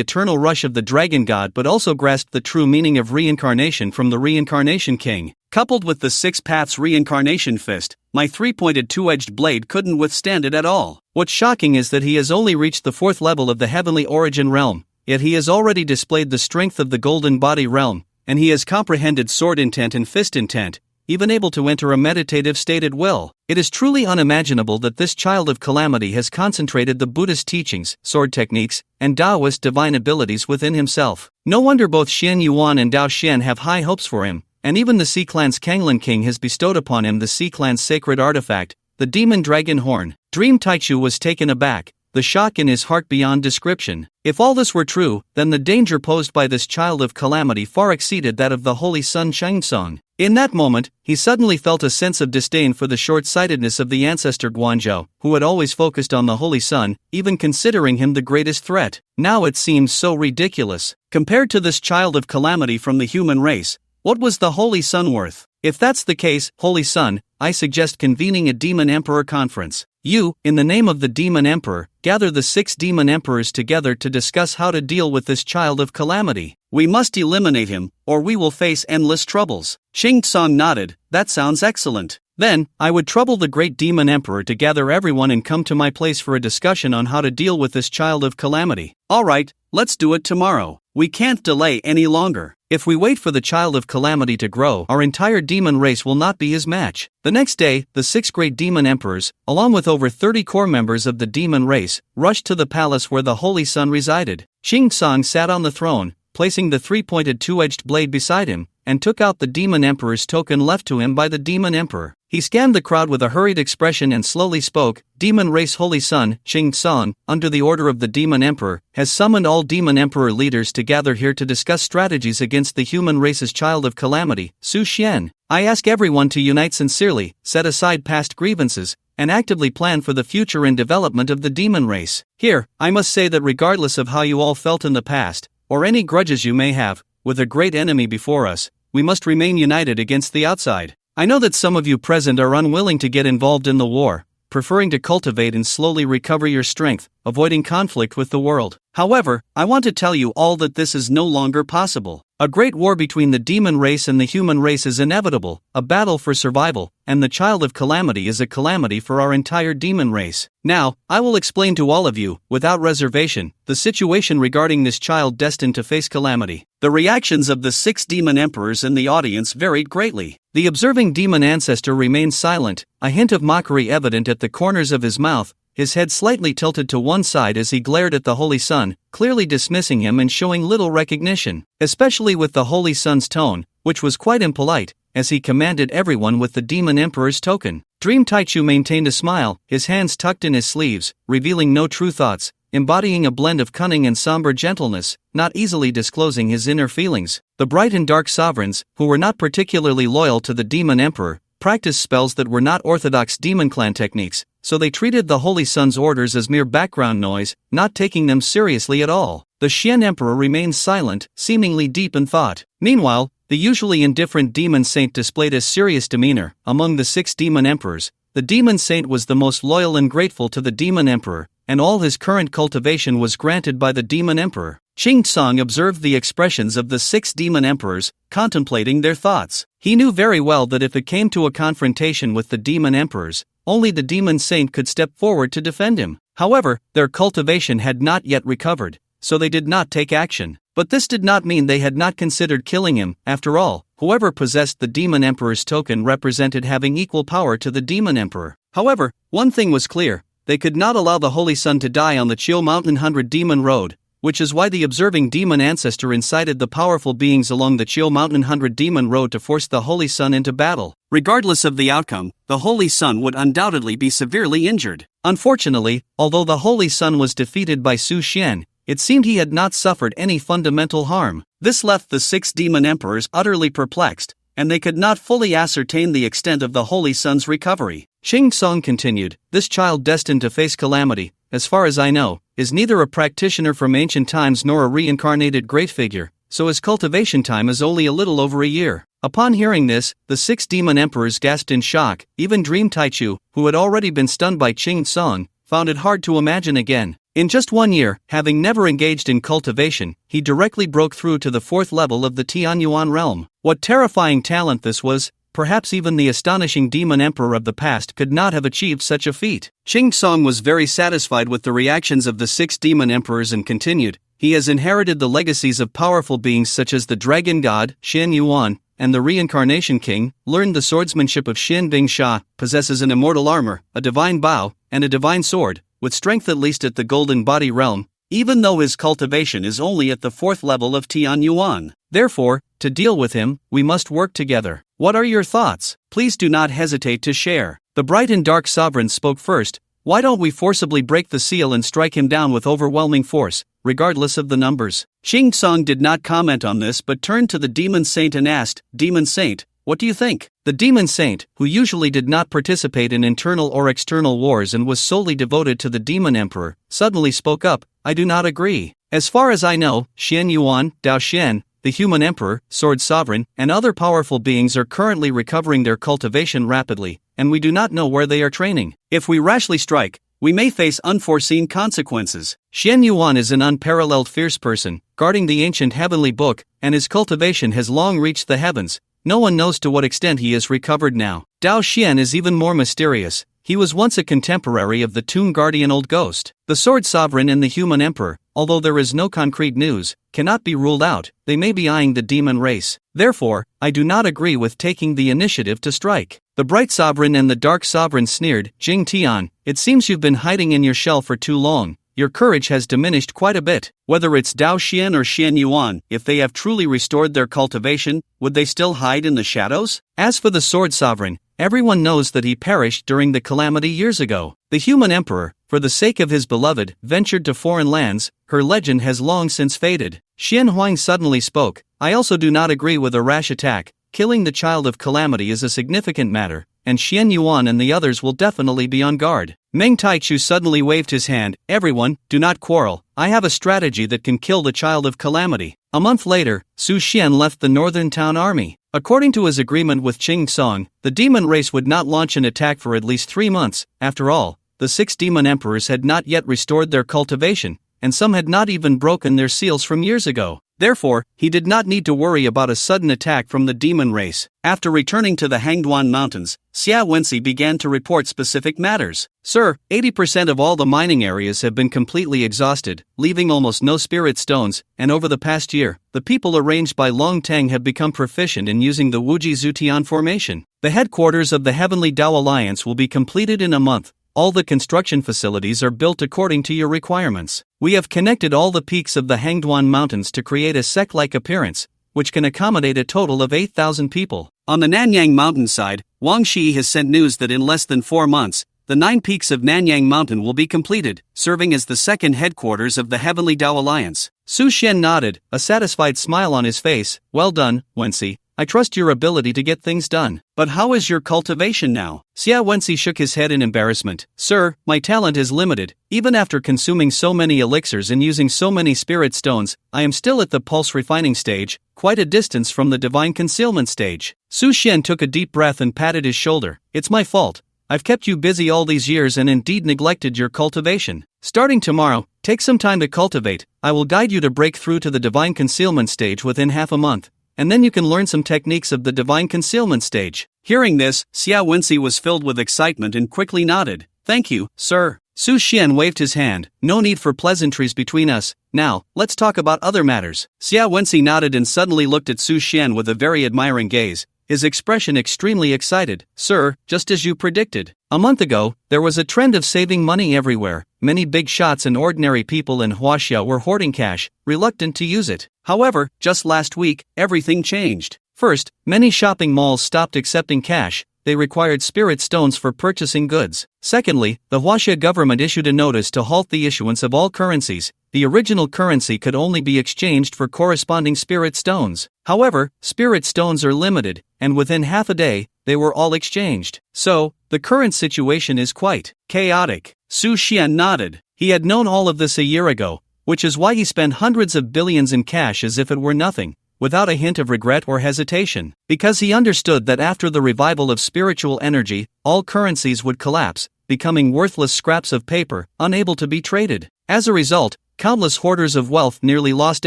eternal rush of the dragon god but also grasped the true meaning of reincarnation from the reincarnation king. Coupled with the 6 paths reincarnation fist, my 3-pointed 2-edged blade couldn't withstand it at all. What's shocking is that he has only reached the 4th level of the heavenly origin realm, yet he has already displayed the strength of the golden body realm, and he has comprehended sword intent and fist intent, even able to enter a meditative state at will. It is truly unimaginable that this child of calamity has concentrated the Buddhist teachings, sword techniques, and Taoist divine abilities within himself. No wonder both Xian Yuan and Dao Xian have high hopes for him, and even the Sea Clan's Kanglan King has bestowed upon him the Sea Clan's sacred artifact, the demon dragon horn. Dream Taichu was taken aback, the shock in his heart beyond description. If all this were true, then the danger posed by this child of calamity far exceeded that of the Holy Sun Shangtsung. In that moment, he suddenly felt a sense of disdain for the short-sightedness of the ancestor Guanzhou, who had always focused on the Holy Sun, even considering him the greatest threat. Now it seemed so ridiculous. Compared to this child of calamity from the human race, what was the Holy Sun worth? If that's the case, Holy Sun, I suggest convening a Demon Emperor conference. You, in the name of the Demon Emperor, gather the 6 Demon Emperors together to discuss how to deal with this child of calamity. We must eliminate him, or we will face endless troubles. Xing Tsang nodded, that sounds excellent. Then, I would trouble the great demon emperor to gather everyone and come to my place for a discussion on how to deal with this child of calamity. Alright, let's do it tomorrow. We can't delay any longer. If we wait for the child of calamity to grow, our entire demon race will not be his match. The next day, the 6 great demon emperors, along with over 30 core members of the demon race, rushed to the palace where the Holy Sun resided. Xing Tsang sat on the throne, placing the 3-pointed two-edged blade beside him, and took out the demon emperor's token left to him by the demon emperor. He scanned the crowd with a hurried expression and slowly spoke, "Demon race Holy Sun, Xing Tsang, under the order of the demon emperor, has summoned all demon emperor leaders to gather here to discuss strategies against the human race's child of calamity, Su Xian. I ask everyone to unite sincerely, set aside past grievances, and actively plan for the future and development of the demon race. Here, I must say that regardless of how you all felt in the past, or any grudges you may have, with a great enemy before us, we must remain united against the outside. I know that some of you present are unwilling to get involved in the war, preferring to cultivate and slowly recover your strength, avoiding conflict with the world. However, I want to tell you all that this is no longer possible. A great war between the demon race and the human race is inevitable, a battle for survival, and the child of calamity is a calamity for our entire demon race. Now, I will explain to all of you, without reservation, the situation regarding this child destined to face calamity. The reactions of the 6 demon emperors in the audience varied greatly. The observing demon ancestor remained silent, a hint of mockery evident at the corners of his mouth, his head slightly tilted to one side as he glared at the Holy Sun, clearly dismissing him and showing little recognition, especially with the Holy Sun's tone, which was quite impolite, as he commanded everyone with the demon emperor's token. Dream Taichu maintained a smile, his hands tucked in his sleeves, revealing no true thoughts, embodying a blend of cunning and somber gentleness, not easily disclosing his inner feelings. The bright and dark sovereigns, who were not particularly loyal to the demon emperor, practiced spells that were not orthodox demon clan techniques, so they treated the Holy Sun's orders as mere background noise, not taking them seriously at all. The Xian Emperor remained silent, seemingly deep in thought. Meanwhile, the usually indifferent demon saint displayed a serious demeanor. Among the 6 demon emperors, the demon saint was the most loyal and grateful to the demon emperor, and all his current cultivation was granted by the demon emperor. Xing Tsang observed the expressions of the 6 demon emperors, contemplating their thoughts. He knew very well that if it came to a confrontation with the demon emperors, only the demon saint could step forward to defend him. However, their cultivation had not yet recovered, so they did not take action. But this did not mean they had not considered killing him. After all, whoever possessed the demon emperor's token represented having equal power to the demon emperor. However, one thing was clear: they could not allow the Holy Sun to die on the Chiu Mountain 100 Demon Road, which is why the observing demon ancestor incited the powerful beings along the Chiu Mountain 100 Demon Road to force the Holy Sun into battle. Regardless of the outcome, the Holy Sun would undoubtedly be severely injured. Unfortunately, although the Holy Sun was defeated by Su Xian, it seemed he had not suffered any fundamental harm. This left the 6 demon emperors utterly perplexed, and they could not fully ascertain the extent of the Holy Sun's recovery. Xing Tsang continued, "This child destined to face calamity, as far as I know, is neither a practitioner from ancient times nor a reincarnated great figure, so his cultivation time is only a little over a year." Upon hearing this, the 6 demon emperors gasped in shock. Even Dream Taichu, who had already been stunned by Xing Tsang, found it hard to imagine again. In just 1 year, having never engaged in cultivation, he directly broke through to the 4th level of the Tianyuan realm. What terrifying talent this was! Perhaps even the astonishing demon emperor of the past could not have achieved such a feat. Xing Tsang was very satisfied with the reactions of the 6 demon emperors and continued, "He has inherited the legacies of powerful beings such as the Dragon God, Shen Yuan, and the Reincarnation King, learned the swordsmanship of Xin Bing Sha, possesses an immortal armor, a divine bow, and a divine sword, with strength at least at the golden body realm, even though his cultivation is only at the 4th level of Tianyuan. Therefore, to deal with him, we must work together. What are your thoughts? Please do not hesitate to share." The bright and dark sovereign spoke first. "Why don't we forcibly break the seal and strike him down with overwhelming force, regardless of the numbers?" Xing Tsang did not comment on this but turned to the demon saint and asked, "Demon saint, what do you think?" The demon saint, who usually did not participate in internal or external wars and was solely devoted to the demon emperor, suddenly spoke up, "I do not agree. As far as I know, Shen Yuan, Dao Shen, the human emperor, sword sovereign, and other powerful beings are currently recovering their cultivation rapidly, and we do not know where they are training. If we rashly strike, we may face unforeseen consequences. Shen Yuan is an unparalleled fierce person, guarding the ancient heavenly book, and his cultivation has long reached the heavens, no one knows to what extent he is recovered now. Dao Xian is even more mysterious. He was once a contemporary of the Tomb Guardian Old Ghost. The Sword Sovereign and the Human Emperor, although there is no concrete news, cannot be ruled out. They may be eyeing the demon race. Therefore, I do not agree with taking the initiative to strike. The Bright Sovereign and the Dark Sovereign sneered. Jing Tian, it seems you've been hiding in your shell for too long. Your courage has diminished quite a bit. Whether it's Dao Xian or Xian Yuan, if they have truly restored their cultivation, would they still hide in the shadows? As for the Sword Sovereign, everyone knows that he perished during the calamity years ago. The Human Emperor, for the sake of his beloved, ventured to foreign lands. Her legend has long since faded. Xian Huang suddenly spoke. I also do not agree with a rash attack. Killing the child of calamity is a significant matter, and Xian Yuan and the others will definitely be on guard. Meng Taichu suddenly waved his hand. Everyone, do not quarrel. I have a strategy that can kill the child of calamity. A month later, Su Xian left the Northern Town Army. According to his agreement with Qing Song, the demon race would not launch an attack for at least 3 months. After all, the 6 demon emperors had not yet restored their cultivation, and some had not even broken their seals from years ago. Therefore, he did not need to worry about a sudden attack from the demon race. After returning to the Hangduan Mountains, Xia Wenxi began to report specific matters. Sir, 80% of all the mining areas have been completely exhausted, leaving almost no spirit stones, and over the past year, the people arranged by Long Teng have become proficient in using the Wuji Zutian formation. The headquarters of the Heavenly Dao Alliance will be completed in a month. All the construction facilities are built according to your requirements. We have connected all the peaks of the Hangduan Mountains to create a sect-like appearance, which can accommodate a total of 8,000 people. On the Nanyang mountainside, Wang Shi has sent news that in less than 4 months, the 9 peaks of Nanyang Mountain will be completed, serving as the second headquarters of the Heavenly Dao Alliance. Su Xian nodded, a satisfied smile on his face. Well done, Wenxi. I trust your ability to get things done. But how is your cultivation now? Xia Wenxi shook his head in embarrassment. Sir, my talent is limited. Even after consuming so many elixirs and using so many spirit stones, I am still at the pulse refining stage, quite a distance from the divine concealment stage. Su Xian took a deep breath and patted his shoulder. It's my fault. I've kept you busy all these years and indeed neglected your cultivation. Starting tomorrow, take some time to cultivate. I will guide you to break through to the divine concealment stage within half a month, and then you can learn some techniques of the divine concealment stage. Hearing this, Xia Wenxi was filled with excitement and quickly nodded. Thank you, sir. Su Xian waved his hand. No need for pleasantries between us. Now, let's talk about other matters. Xia Wenxi nodded and suddenly looked at Su Xian with a very admiring gaze, his expression extremely excited. Sir, just as you predicted. A month ago, there was a trend of saving money everywhere. Many big shots and ordinary people in Huaxia were hoarding cash, reluctant to use it. However, just last week, everything changed. First, many shopping malls stopped accepting cash. They required spirit stones for purchasing goods. Secondly, the Huaxia government issued a notice to halt the issuance of all currencies. The original currency could only be exchanged for corresponding spirit stones. However, spirit stones are limited, and within half a day, they were all exchanged. So, the current situation is quite chaotic. Su Xian nodded. He had known all of this a year ago, which is why he spent hundreds of billions in cash as if it were nothing, without a hint of regret or hesitation, because he understood that after the revival of spiritual energy, all currencies would collapse, becoming worthless scraps of paper, unable to be traded. As a result, countless hoarders of wealth nearly lost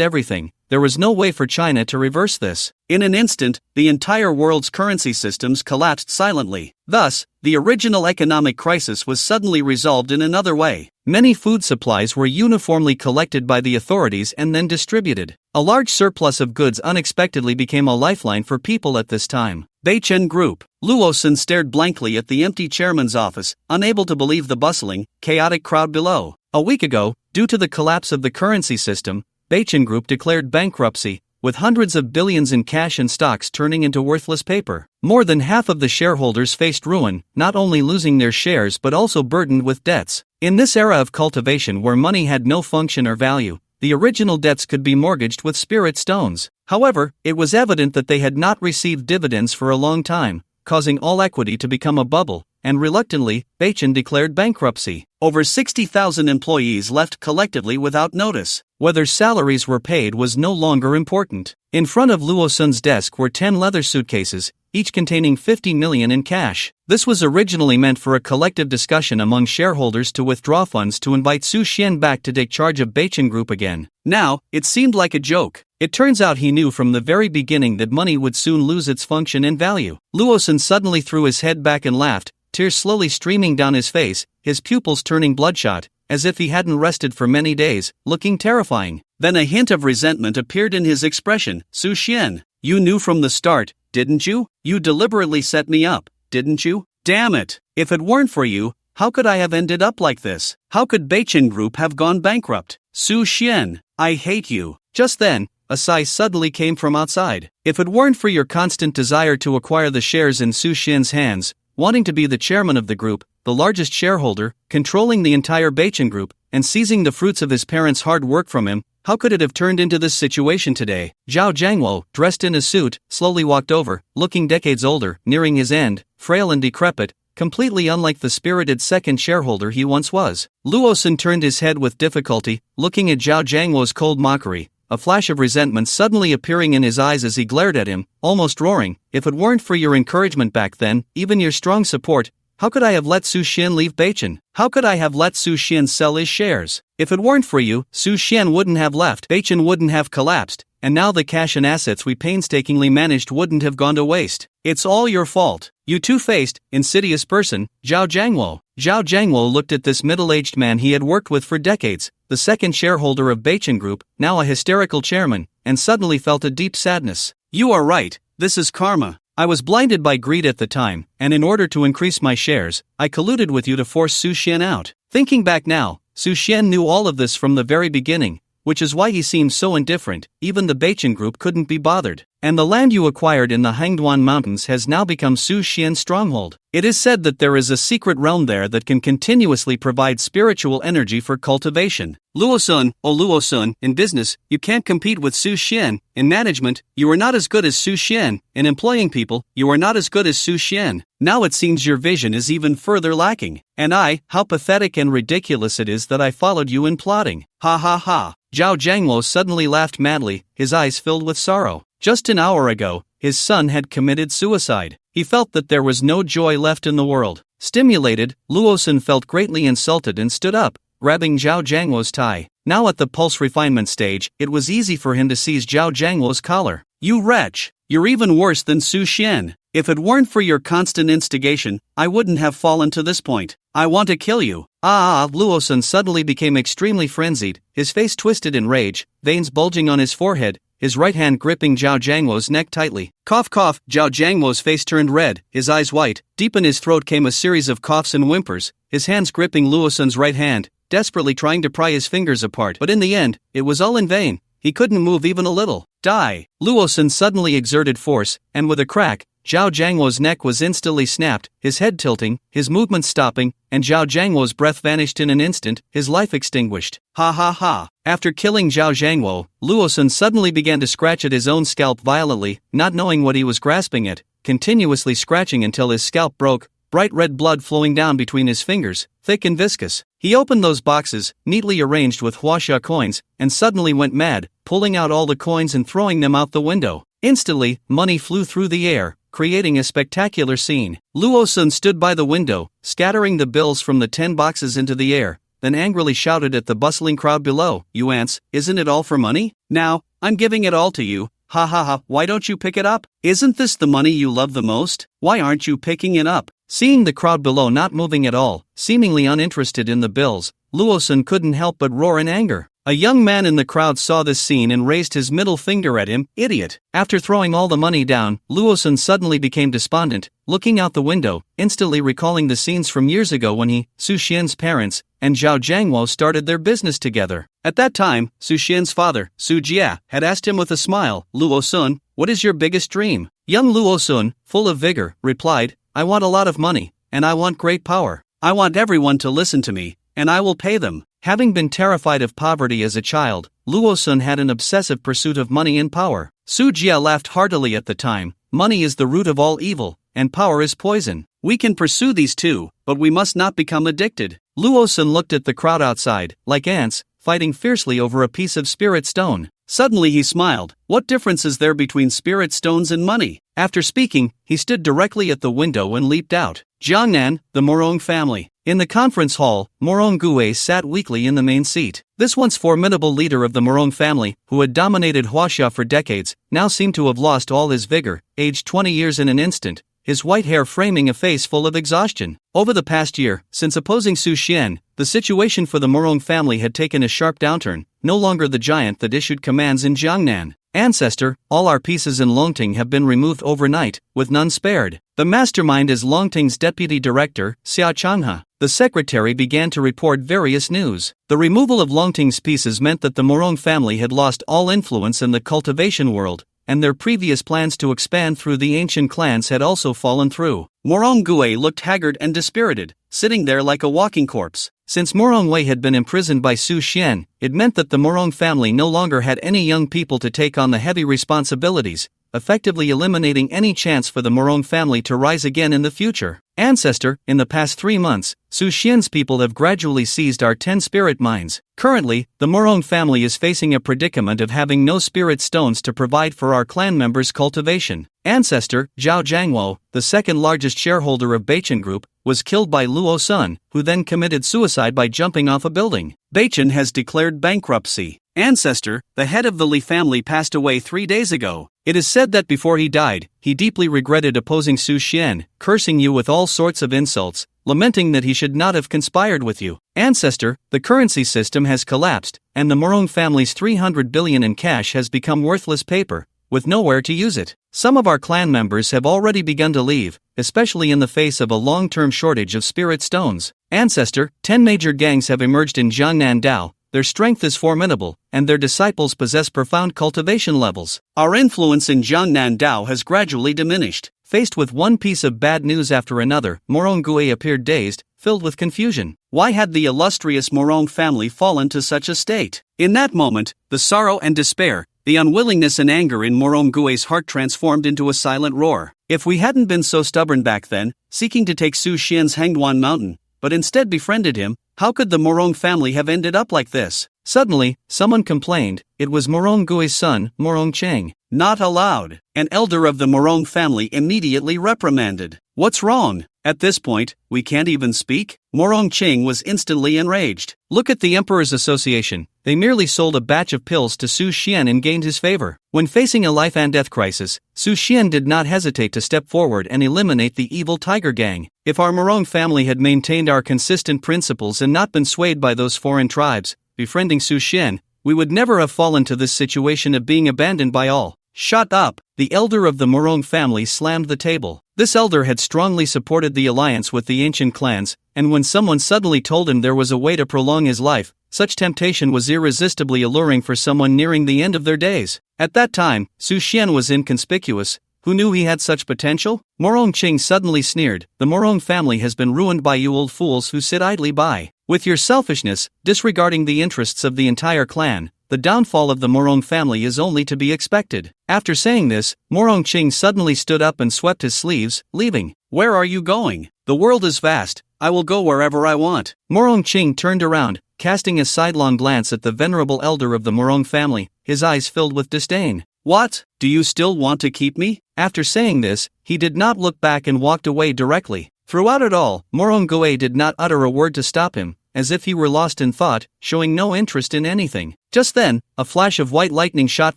everything. There was no way for China to reverse this. In an instant, the entire world's currency systems collapsed silently. Thus, the original economic crisis was suddenly resolved in another way. Many food supplies were uniformly collected by the authorities and then distributed. A large surplus of goods unexpectedly became a lifeline for people at this time. Beichen Group. Luo Sun stared blankly at the empty chairman's office, unable to believe the bustling, chaotic crowd below. A week ago, due to the collapse of the currency system, Beichen Group declared bankruptcy, with hundreds of billions in cash and stocks turning into worthless paper. More than half of the shareholders faced ruin, not only losing their shares but also burdened with debts. In this era of cultivation where money had no function or value, the original debts could be mortgaged with spirit stones. However, it was evident that they had not received dividends for a long time, causing all equity to become a bubble, and reluctantly, Beichen declared bankruptcy. Over 60,000 employees left collectively without notice. Whether salaries were paid was no longer important. In front of Luo Sun's desk were 10 leather suitcases, each containing 50 million in cash. This was originally meant for a collective discussion among shareholders to withdraw funds to invite Su Xian back to take charge of Beichen Group again. Now, it seemed like a joke. It turns out he knew from the very beginning that money would soon lose its function and value. Luosun suddenly threw his head back and laughed, tears slowly streaming down his face, his pupils turning bloodshot, as if he hadn't rested for many days, looking terrifying. Then a hint of resentment appeared in his expression. Su Xian, you knew from the start, didn't you? You deliberately set me up, didn't you? Damn it! If it weren't for you, how could I have ended up like this? How could Beichen Group have gone bankrupt? Su Xian, I hate you. Just then, a sigh suddenly came from outside. If it weren't for your constant desire to acquire the shares in Su Xian's hands, wanting to be the chairman of the group, the largest shareholder, controlling the entire Beichen Group, and seizing the fruits of his parents' hard work from him, how could it have turned into this situation today? Zhao Jiangwo, dressed in a suit, slowly walked over, looking decades older, nearing his end, frail and decrepit, completely unlike the spirited second shareholder he once was. Luosun turned his head with difficulty, looking at Zhao Jiangwo's cold mockery, a flash of resentment suddenly appearing in his eyes as he glared at him, almost roaring, if it weren't for your encouragement back then, even your strong support, how could I have let Su Xian leave Beichen? How could I have let Su Xian sell his shares? If it weren't for you, Su Xian wouldn't have left, Beichen wouldn't have collapsed, and now the cash and assets we painstakingly managed wouldn't have gone to waste. It's all your fault. You two-faced, insidious person, Zhao Jiangwo. Zhao Jiangwo looked at this middle-aged man he had worked with for decades, the second shareholder of Beichen Group, now a hysterical chairman, and suddenly felt a deep sadness. You are right, this is karma. I was blinded by greed at the time, and in order to increase my shares, I colluded with you to force Su Xian out. Thinking back now, Su Xian knew all of this from the very beginning, which is why he seemed so indifferent. Even the Beichen Group couldn't be bothered. And the land you acquired in the Hangduan Mountains has now become Su Xian's stronghold. It is said that there is a secret realm there that can continuously provide spiritual energy for cultivation. Luosun, Luosun, in business, you can't compete with Su Xian. In management, you are not as good as Su Xian. In employing people, you are not as good as Su Xian. Now it seems your vision is even further lacking. And how pathetic and ridiculous it is that I followed you in plotting. Ha ha ha. Zhao Jiangwo suddenly laughed madly, his eyes filled with sorrow. Just an hour ago, his son had committed suicide. He felt that there was no joy left in the world. Stimulated, Luosun felt greatly insulted and stood up, grabbing Zhao Jiangwo's tie. Now at the pulse refinement stage, it was easy for him to seize Zhao Jiangwo's collar. You wretch! You're even worse than Su Xian. If it weren't for your constant instigation, I wouldn't have fallen to this point. I want to kill you. Luosun suddenly became extremely frenzied, his face twisted in rage, veins bulging on his forehead, his right hand gripping Zhao Jiangwo's neck tightly. Cough cough, Zhao Jiangwo's face turned red, his eyes white. Deep in his throat came a series of coughs and whimpers, his hands gripping Luosun's right hand, desperately trying to pry his fingers apart. But in the end, it was all in vain. He couldn't move even a little. Die! Luosun suddenly exerted force, and with a crack, Zhao Jiangwo's neck was instantly snapped, his head tilting, his movements stopping, and Zhao Jiangwo's breath vanished in an instant, his life extinguished. Ha ha ha. After killing Zhao Jiangwo, Luosun suddenly began to scratch at his own scalp violently, not knowing what he was grasping at, continuously scratching until his scalp broke, bright red blood flowing down between his fingers, thick and viscous. He opened those boxes, neatly arranged with huaxia coins, and suddenly went mad, pulling out all the coins and throwing them out the window. Instantly, money flew through the air, creating a spectacular scene. Luosun stood by the window, scattering the bills from the 10 boxes into the air, then angrily shouted at the bustling crowd below, "You ants, isn't it all for money? Now, I'm giving it all to you. Ha ha ha, why don't you pick it up? Isn't this the money you love the most? Why aren't you picking it up?" Seeing the crowd below not moving at all, seemingly uninterested in the bills, Luosun couldn't help but roar in anger. A young man in the crowd saw this scene and raised his middle finger at him. Idiot! After throwing all the money down, Luosun suddenly became despondent, looking out the window, instantly recalling the scenes from years ago when he, Su Xian's parents, and Zhao Jiangwo started their business together. At that time, Su Xian's father, Su Jia, had asked him with a smile, "Luosun, what is your biggest dream?" Young Luosun, full of vigor, replied, "I want a lot of money, and I want great power. I want everyone to listen to me, and I will pay them." Having been terrified of poverty as a child, Luosun had an obsessive pursuit of money and power. Su Jia laughed heartily at the time. Money is the root of all evil, and power is poison. We can pursue these too, but we must not become addicted. Luosun looked at the crowd outside, like ants, fighting fiercely over a piece of spirit stone. Suddenly he smiled. What difference is there between spirit stones and money? After speaking, he stood directly at the window and leaped out. Jiangnan, the Morong family. In the conference hall, Morong Gue sat weakly in the main seat. This once formidable leader of the Morong family, who had dominated Huaxia for decades, now seemed to have lost all his vigor, aged 20 years in an instant, his white hair framing a face full of exhaustion. Over the past year, since opposing Su Xian, the situation for the Morong family had taken a sharp downturn, no longer the giant that issued commands in Jiangnan. Ancestor, all our pieces in Longting have been removed overnight, with none spared. The mastermind is Longting's deputy director, Xia Changhe. The secretary began to report various news. The removal of Longting's pieces meant that the Morong family had lost all influence in the cultivation world, and their previous plans to expand through the ancient clans had also fallen through. Morong Gue looked haggard and dispirited, sitting there like a walking corpse. Since Morong Wei had been imprisoned by Su Xian, it meant that the Morong family no longer had any young people to take on the heavy responsibilities, effectively eliminating any chance for the Morong family to rise again in the future. Ancestor, in the past 3 months, Su Xian's people have gradually seized our 10 spirit mines. Currently, the Morong family is facing a predicament of having no spirit stones to provide for our clan members' cultivation. Ancestor, Zhao Jiangwo, the second largest shareholder of Beichen Group, was killed by Luo Sun, who then committed suicide by jumping off a building. Beichen has declared bankruptcy. Ancestor, the head of the Li family, passed away 3 days ago. It is said that before he died, he deeply regretted opposing Su Xian, cursing you with all sorts of insults, lamenting that he should not have conspired with you. Ancestor, the currency system has collapsed, and the Morong family's 300 billion in cash has become worthless paper, with nowhere to use it. Some of our clan members have already begun to leave, especially in the face of a long-term shortage of spirit stones. Ancestor, 10 major gangs have emerged in Jiangnan Dao. Their strength is formidable, and their disciples possess profound cultivation levels. Our influence in Jiangnan Dao has gradually diminished. Faced with one piece of bad news after another, Morong Gue appeared dazed, filled with confusion. Why had the illustrious Morong family fallen to such a state? In that moment, the sorrow and despair, the unwillingness and anger in Morong Gue's heart transformed into a silent roar. If we hadn't been so stubborn back then, seeking to take Su Xian's Hangduan mountain, but instead befriended him, how could the Morong family have ended up like this? Suddenly, someone complained. It was Morong Gue's son, Morong Cheng. Not allowed. An elder of the Morong family immediately reprimanded. What's wrong? At this point, we can't even speak? Morong Cheng was instantly enraged. Look at the Emperor's Association. They merely sold a batch of pills to Su Xian and gained his favor. When facing a life and death crisis, Su Xian did not hesitate to step forward and eliminate the evil Tiger Gang. If our Morong family had maintained our consistent principles and not been swayed by those foreign tribes, befriending Su Xian, we would never have fallen to this situation of being abandoned by all. Shut up! The elder of the Morong family slammed the table. This elder had strongly supported the alliance with the ancient clans, and when someone suddenly told him there was a way to prolong his life, such temptation was irresistibly alluring for someone nearing the end of their days. At that time, Su Xian was inconspicuous. Who knew he had such potential? Morong Cheng suddenly sneered. The Morong family has been ruined by you old fools who sit idly by. With your selfishness, disregarding the interests of the entire clan, the downfall of the Morong family is only to be expected. After saying this, Morong Cheng suddenly stood up and swept his sleeves, leaving. Where are you going? The world is vast. I will go wherever I want. Morong Cheng turned around, casting a sidelong glance at the venerable elder of the Morong family, his eyes filled with disdain. What? Do you still want to keep me? After saying this, he did not look back and walked away directly. Throughout it all, Morong Gue did not utter a word to stop him, as if he were lost in thought, showing no interest in anything. Just then, a flash of white lightning shot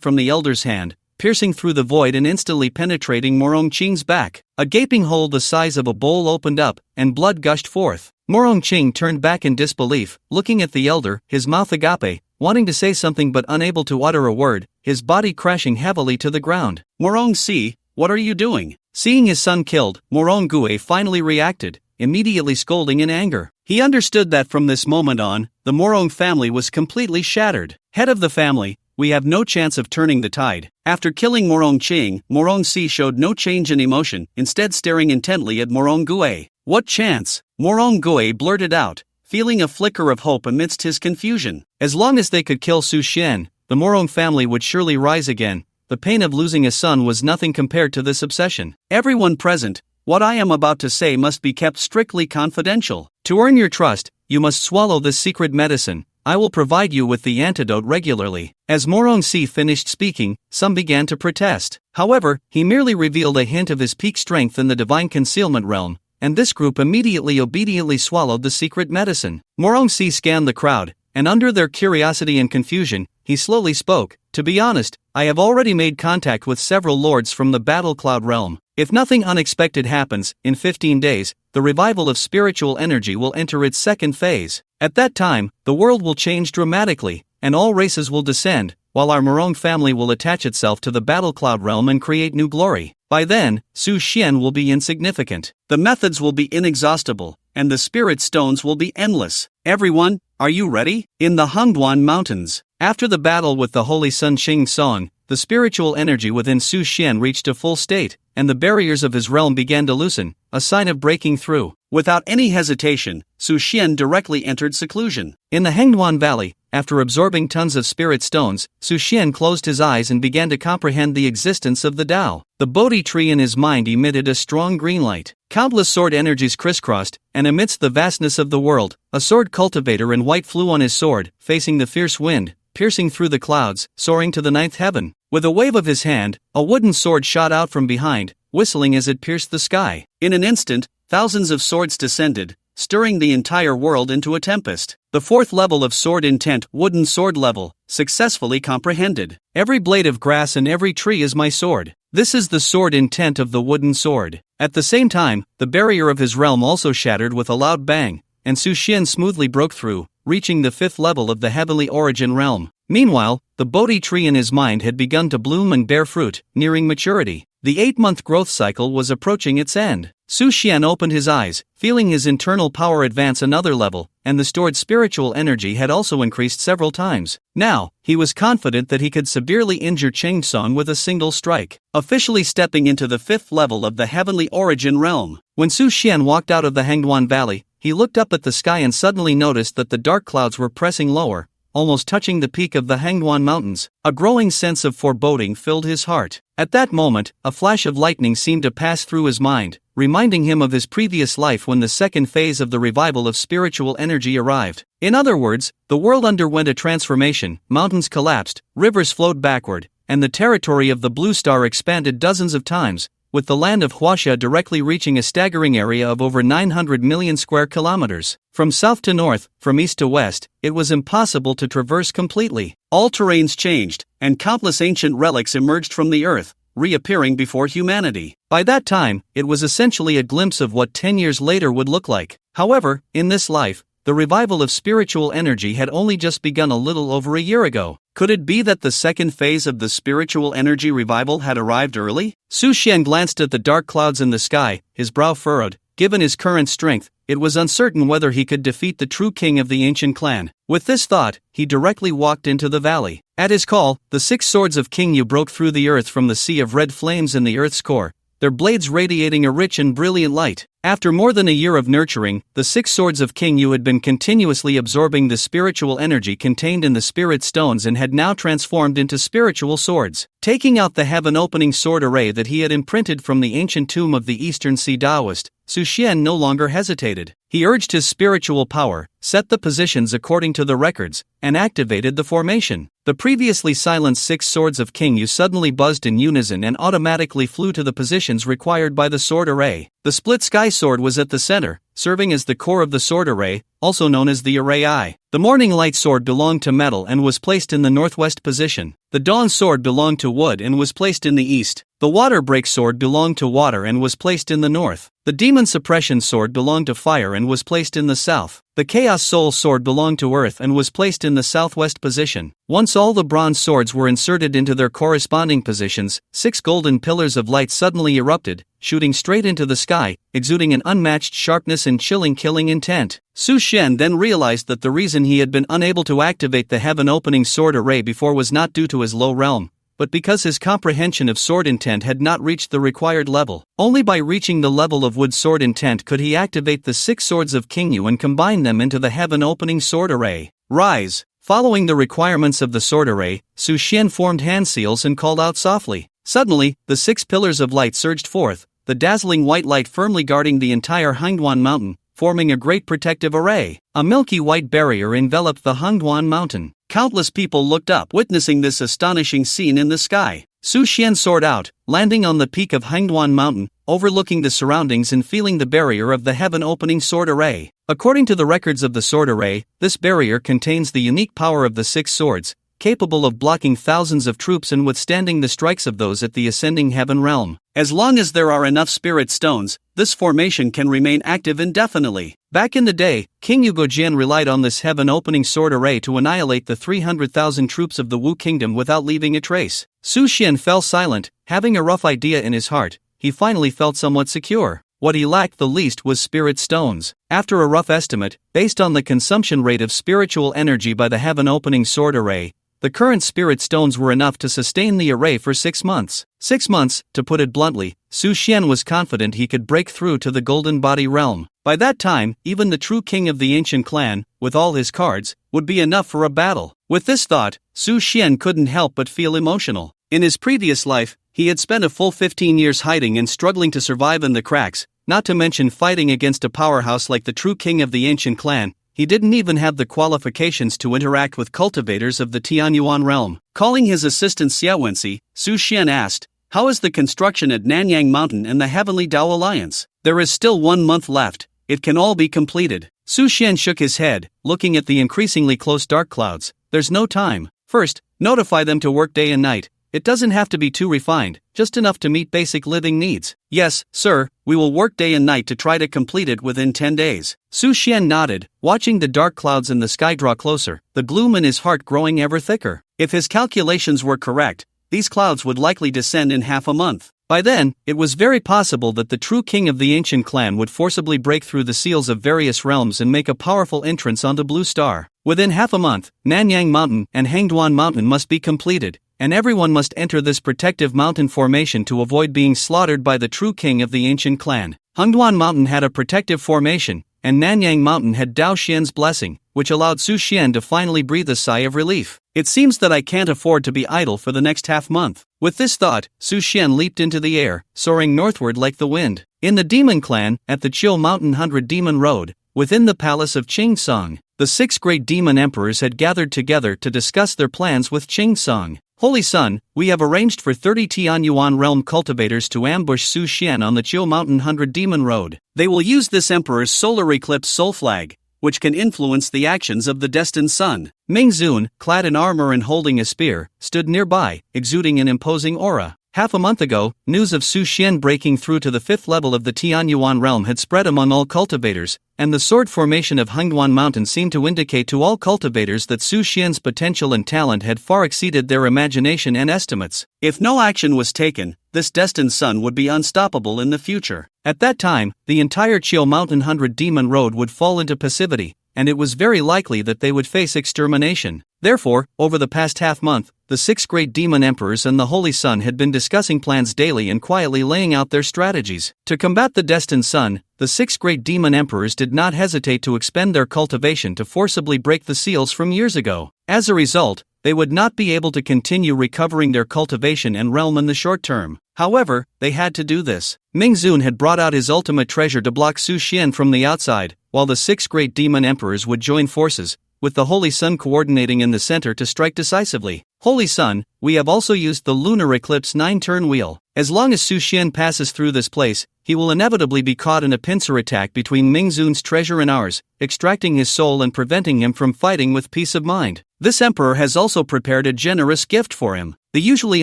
from the elder's hand, piercing through the void and instantly penetrating Morong Cheng's back. A gaping hole the size of a bowl opened up, and blood gushed forth. Morong Cheng turned back in disbelief, looking at the elder, his mouth agape, wanting to say something but unable to utter a word, his body crashing heavily to the ground. Morong Si, what are you doing? Seeing his son killed, Morong Gue finally reacted, immediately scolding in anger. He understood that from this moment on, the Morong family was completely shattered. Head of the family, we have no chance of turning the tide. After killing Morong Cheng, Morong Si showed no change in emotion, instead staring intently at Morong Gue. What chance? Morong Gue blurted out, feeling a flicker of hope amidst his confusion. As long as they could kill Su Xian, the Morong family would surely rise again. The pain of losing a son was nothing compared to this obsession. Everyone present, what I am about to say must be kept strictly confidential. To earn your trust, you must swallow this secret medicine, I will provide you with the antidote regularly. As Morongsi finished speaking, some began to protest. However, he merely revealed a hint of his peak strength in the divine concealment realm, and this group immediately obediently swallowed the secret medicine. Morongsi scanned the crowd, and under their curiosity and confusion, he slowly spoke. To be honest, I have already made contact with several lords from the Battle Cloud realm. If nothing unexpected happens, in 15 days, the revival of spiritual energy will enter its second phase. At that time, the world will change dramatically, and all races will descend, while our Morong family will attach itself to the Battle Cloud realm and create new glory. By then, Su Xian will be insignificant. The methods will be inexhaustible, and the spirit stones will be endless. Everyone, are you ready? In the Hongduan Mountains, after the battle with the Holy Sun Xing Song, the spiritual energy within Su Xian reached a full state, and the barriers of his realm began to loosen, a sign of breaking through. Without any hesitation, Su Xian directly entered seclusion. In the Hengduan Valley, after absorbing tons of spirit stones, Su Xian closed his eyes and began to comprehend the existence of the Tao. The bodhi tree in his mind emitted a strong green light. Countless sword energies crisscrossed, and amidst the vastness of the world, a sword cultivator in white flew on his sword, facing the fierce wind, piercing through the clouds, soaring to the ninth heaven. With a wave of his hand, a wooden sword shot out from behind, whistling as it pierced the sky. In an instant, thousands of swords descended, stirring the entire world into a tempest. The fourth level of sword intent, wooden sword level, successfully comprehended. Every blade of grass and every tree is my sword. This is the sword intent of the wooden sword. At the same time, the barrier of his realm also shattered with a loud bang, and Su Xian smoothly broke through, reaching the fifth level of the heavenly origin realm. Meanwhile, the bodhi tree in his mind had begun to bloom and bear fruit, nearing maturity. The 8-month growth cycle was approaching its end. Su Xian opened his eyes, feeling his internal power advance another level, and the stored spiritual energy had also increased several times. Now, he was confident that he could severely injure Cheng Song with a single strike, officially stepping into the fifth level of the heavenly origin realm. When Su Xian walked out of the Hengduan Valley, he looked up at the sky and suddenly noticed that the dark clouds were pressing lower, almost touching the peak of the Hengduan Mountains. A growing sense of foreboding filled his heart. At that moment, a flash of lightning seemed to pass through his mind, reminding him of his previous life when the second phase of the revival of spiritual energy arrived. In other words, the world underwent a transformation, mountains collapsed, rivers flowed backward, and the territory of the Blue Star expanded dozens of times, with the land of Huaxia directly reaching a staggering area of over 900 million square kilometers. From south to north, from east to west, it was impossible to traverse completely. All terrains changed, and countless ancient relics emerged from the earth, reappearing before humanity. By that time, it was essentially a glimpse of what 10 years later would look like. However, in this life, the revival of spiritual energy had only just begun a little over a year ago. Could it be that the second phase of the spiritual energy revival had arrived early? Su Xian glanced at the dark clouds in the sky, his brow furrowed. Given his current strength, it was uncertain whether he could defeat the true king of the ancient clan. With this thought, he directly walked into the valley. At his call, the 6 swords of King Yu broke through the earth from the sea of red flames in the earth's core, their blades radiating a rich and brilliant light. After more than a year of nurturing, the 6 swords of King Yu had been continuously absorbing the spiritual energy contained in the spirit stones and had now transformed into spiritual swords. Taking out the heaven-opening sword array that he had imprinted from the ancient tomb of the Eastern Sea Taoist, Su Xian no longer hesitated. He urged his spiritual power, set the positions according to the records, and activated the formation. The previously silenced 6 swords of King Yu suddenly buzzed in unison and automatically flew to the positions required by the sword array. The split sky sword was at the center, serving as the core of the sword array, also known as the array eye. The morning light sword belonged to metal and was placed in the northwest position. The dawn sword belonged to wood and was placed in the east. The water break sword belonged to water and was placed in the north. The demon suppression sword belonged to fire and was placed in the south. The chaos soul sword belonged to earth and was placed in the southwest position. Once all the bronze swords were inserted into their corresponding positions, 6 golden pillars of light suddenly erupted, shooting straight into the sky, exuding an unmatched sharpness and chilling killing intent. Su Xian then realized that the reason he had been unable to activate the heaven-opening sword array before was not due to his low realm, but because his comprehension of sword intent had not reached the required level. Only by reaching the level of wood sword intent could he activate the 6 swords of King Yu and combine them into the heaven-opening sword array. Rise! Following the requirements of the sword array, Su Xian formed hand seals and called out softly. Suddenly, the 6 pillars of light surged forth, the dazzling white light firmly guarding the entire Hengduan mountain, forming a great protective array. A milky white barrier enveloped the Hengduan mountain. Countless people looked up, witnessing this astonishing scene in the sky. Su Xian soared out, landing on the peak of Hengduan mountain, overlooking the surroundings and feeling the barrier of the heaven-opening sword array. According to the records of the sword array, this barrier contains the unique power of the 6 swords, capable of blocking thousands of troops and withstanding the strikes of those at the ascending heaven realm. As long as there are enough spirit stones, this formation can remain active indefinitely. Back in the day, King Yugojian relied on this heaven-opening sword array to annihilate the 300,000 troops of the Wu kingdom without leaving a trace. Su Xian fell silent, having a rough idea in his heart. He finally felt somewhat secure. What he lacked the least was spirit stones. After a rough estimate, based on the consumption rate of spiritual energy by the heaven-opening sword array, the current spirit stones were enough to sustain the array for 6 months. 6 months, to put it bluntly, Su Xian was confident he could break through to the golden body realm. By that time, even the true king of the ancient clan, with all his cards, would be enough for a battle. With this thought, Su Xian couldn't help but feel emotional. In his previous life, he had spent a full 15 years hiding and struggling to survive in the cracks, not to mention fighting against a powerhouse like the true king of the ancient clan. He didn't even have the qualifications to interact with cultivators of the Tianyuan realm. Calling his assistant Xia Wenxi, Su Xian asked, "How is the construction at Nanyang Mountain and the Heavenly Dao Alliance? There is still 1 month left. It can all be completed." Su Xian shook his head, looking at the increasingly close dark clouds. "There's no time. First, notify them to work day and night. It doesn't have to be too refined, just enough to meet basic living needs." "Yes, sir, we will work day and night to try to complete it within 10 days. Su Xian nodded, watching the dark clouds in the sky draw closer, the gloom in his heart growing ever thicker. If his calculations were correct, these clouds would likely descend in half a month. By then, it was very possible that the true king of the ancient clan would forcibly break through the seals of various realms and make a powerful entrance onto Blue Star. Within half a month, Nanyang Mountain and Hengduan Mountain must be completed, and everyone must enter this protective mountain formation to avoid being slaughtered by the true king of the ancient clan. Hengduan Mountain had a protective formation, and Nanyang Mountain had Dao Xian's blessing, which allowed Su Xian to finally breathe a sigh of relief. "It seems that I can't afford to be idle for the next half month." With this thought, Su Xian leaped into the air, soaring northward like the wind. In the demon clan, at the Chill Mountain 100 Demon Road, within the palace of Qing Song, the 6 great demon emperors had gathered together to discuss their plans with Qing Song. "Holy Son, we have arranged for 30 Tianyuan realm cultivators to ambush Su Xian on the Chill Mountain 100 Demon Road. They will use this emperor's solar eclipse soul flag, which can influence the actions of the destined sun." Ming Zun, clad in armor and holding a spear, stood nearby, exuding an imposing aura. Half a month ago, news of Su Xian breaking through to the 5th level of the Tianyuan realm had spread among all cultivators, and the sword formation of Hengduan Mountain seemed to indicate to all cultivators that Su Xian's potential and talent had far exceeded their imagination and estimates. If no action was taken, this destined sun would be unstoppable in the future. At that time, the entire Chill Mountain 100 Demon Road would fall into passivity, and it was very likely that they would face extermination. Therefore, over the past half-month, the 6 great demon emperors and the Holy Sun had been discussing plans daily and quietly laying out their strategies. To combat the destined sun, the 6 great demon emperors did not hesitate to expend their cultivation to forcibly break the seals from years ago. As a result, they would not be able to continue recovering their cultivation and realm in the short term. However, they had to do this. Ming Zun had brought out his ultimate treasure to block Su Xian from the outside, while the 6 great demon emperors would join forces, with the Holy Sun coordinating in the center to strike decisively. "Holy Sun, we have also used the lunar eclipse 9-turn wheel. As long as Su Xian passes through this place, he will inevitably be caught in a pincer attack between Ming Zun's treasure and ours, extracting his soul and preventing him from fighting with peace of mind. This emperor has also prepared a generous gift for him." The usually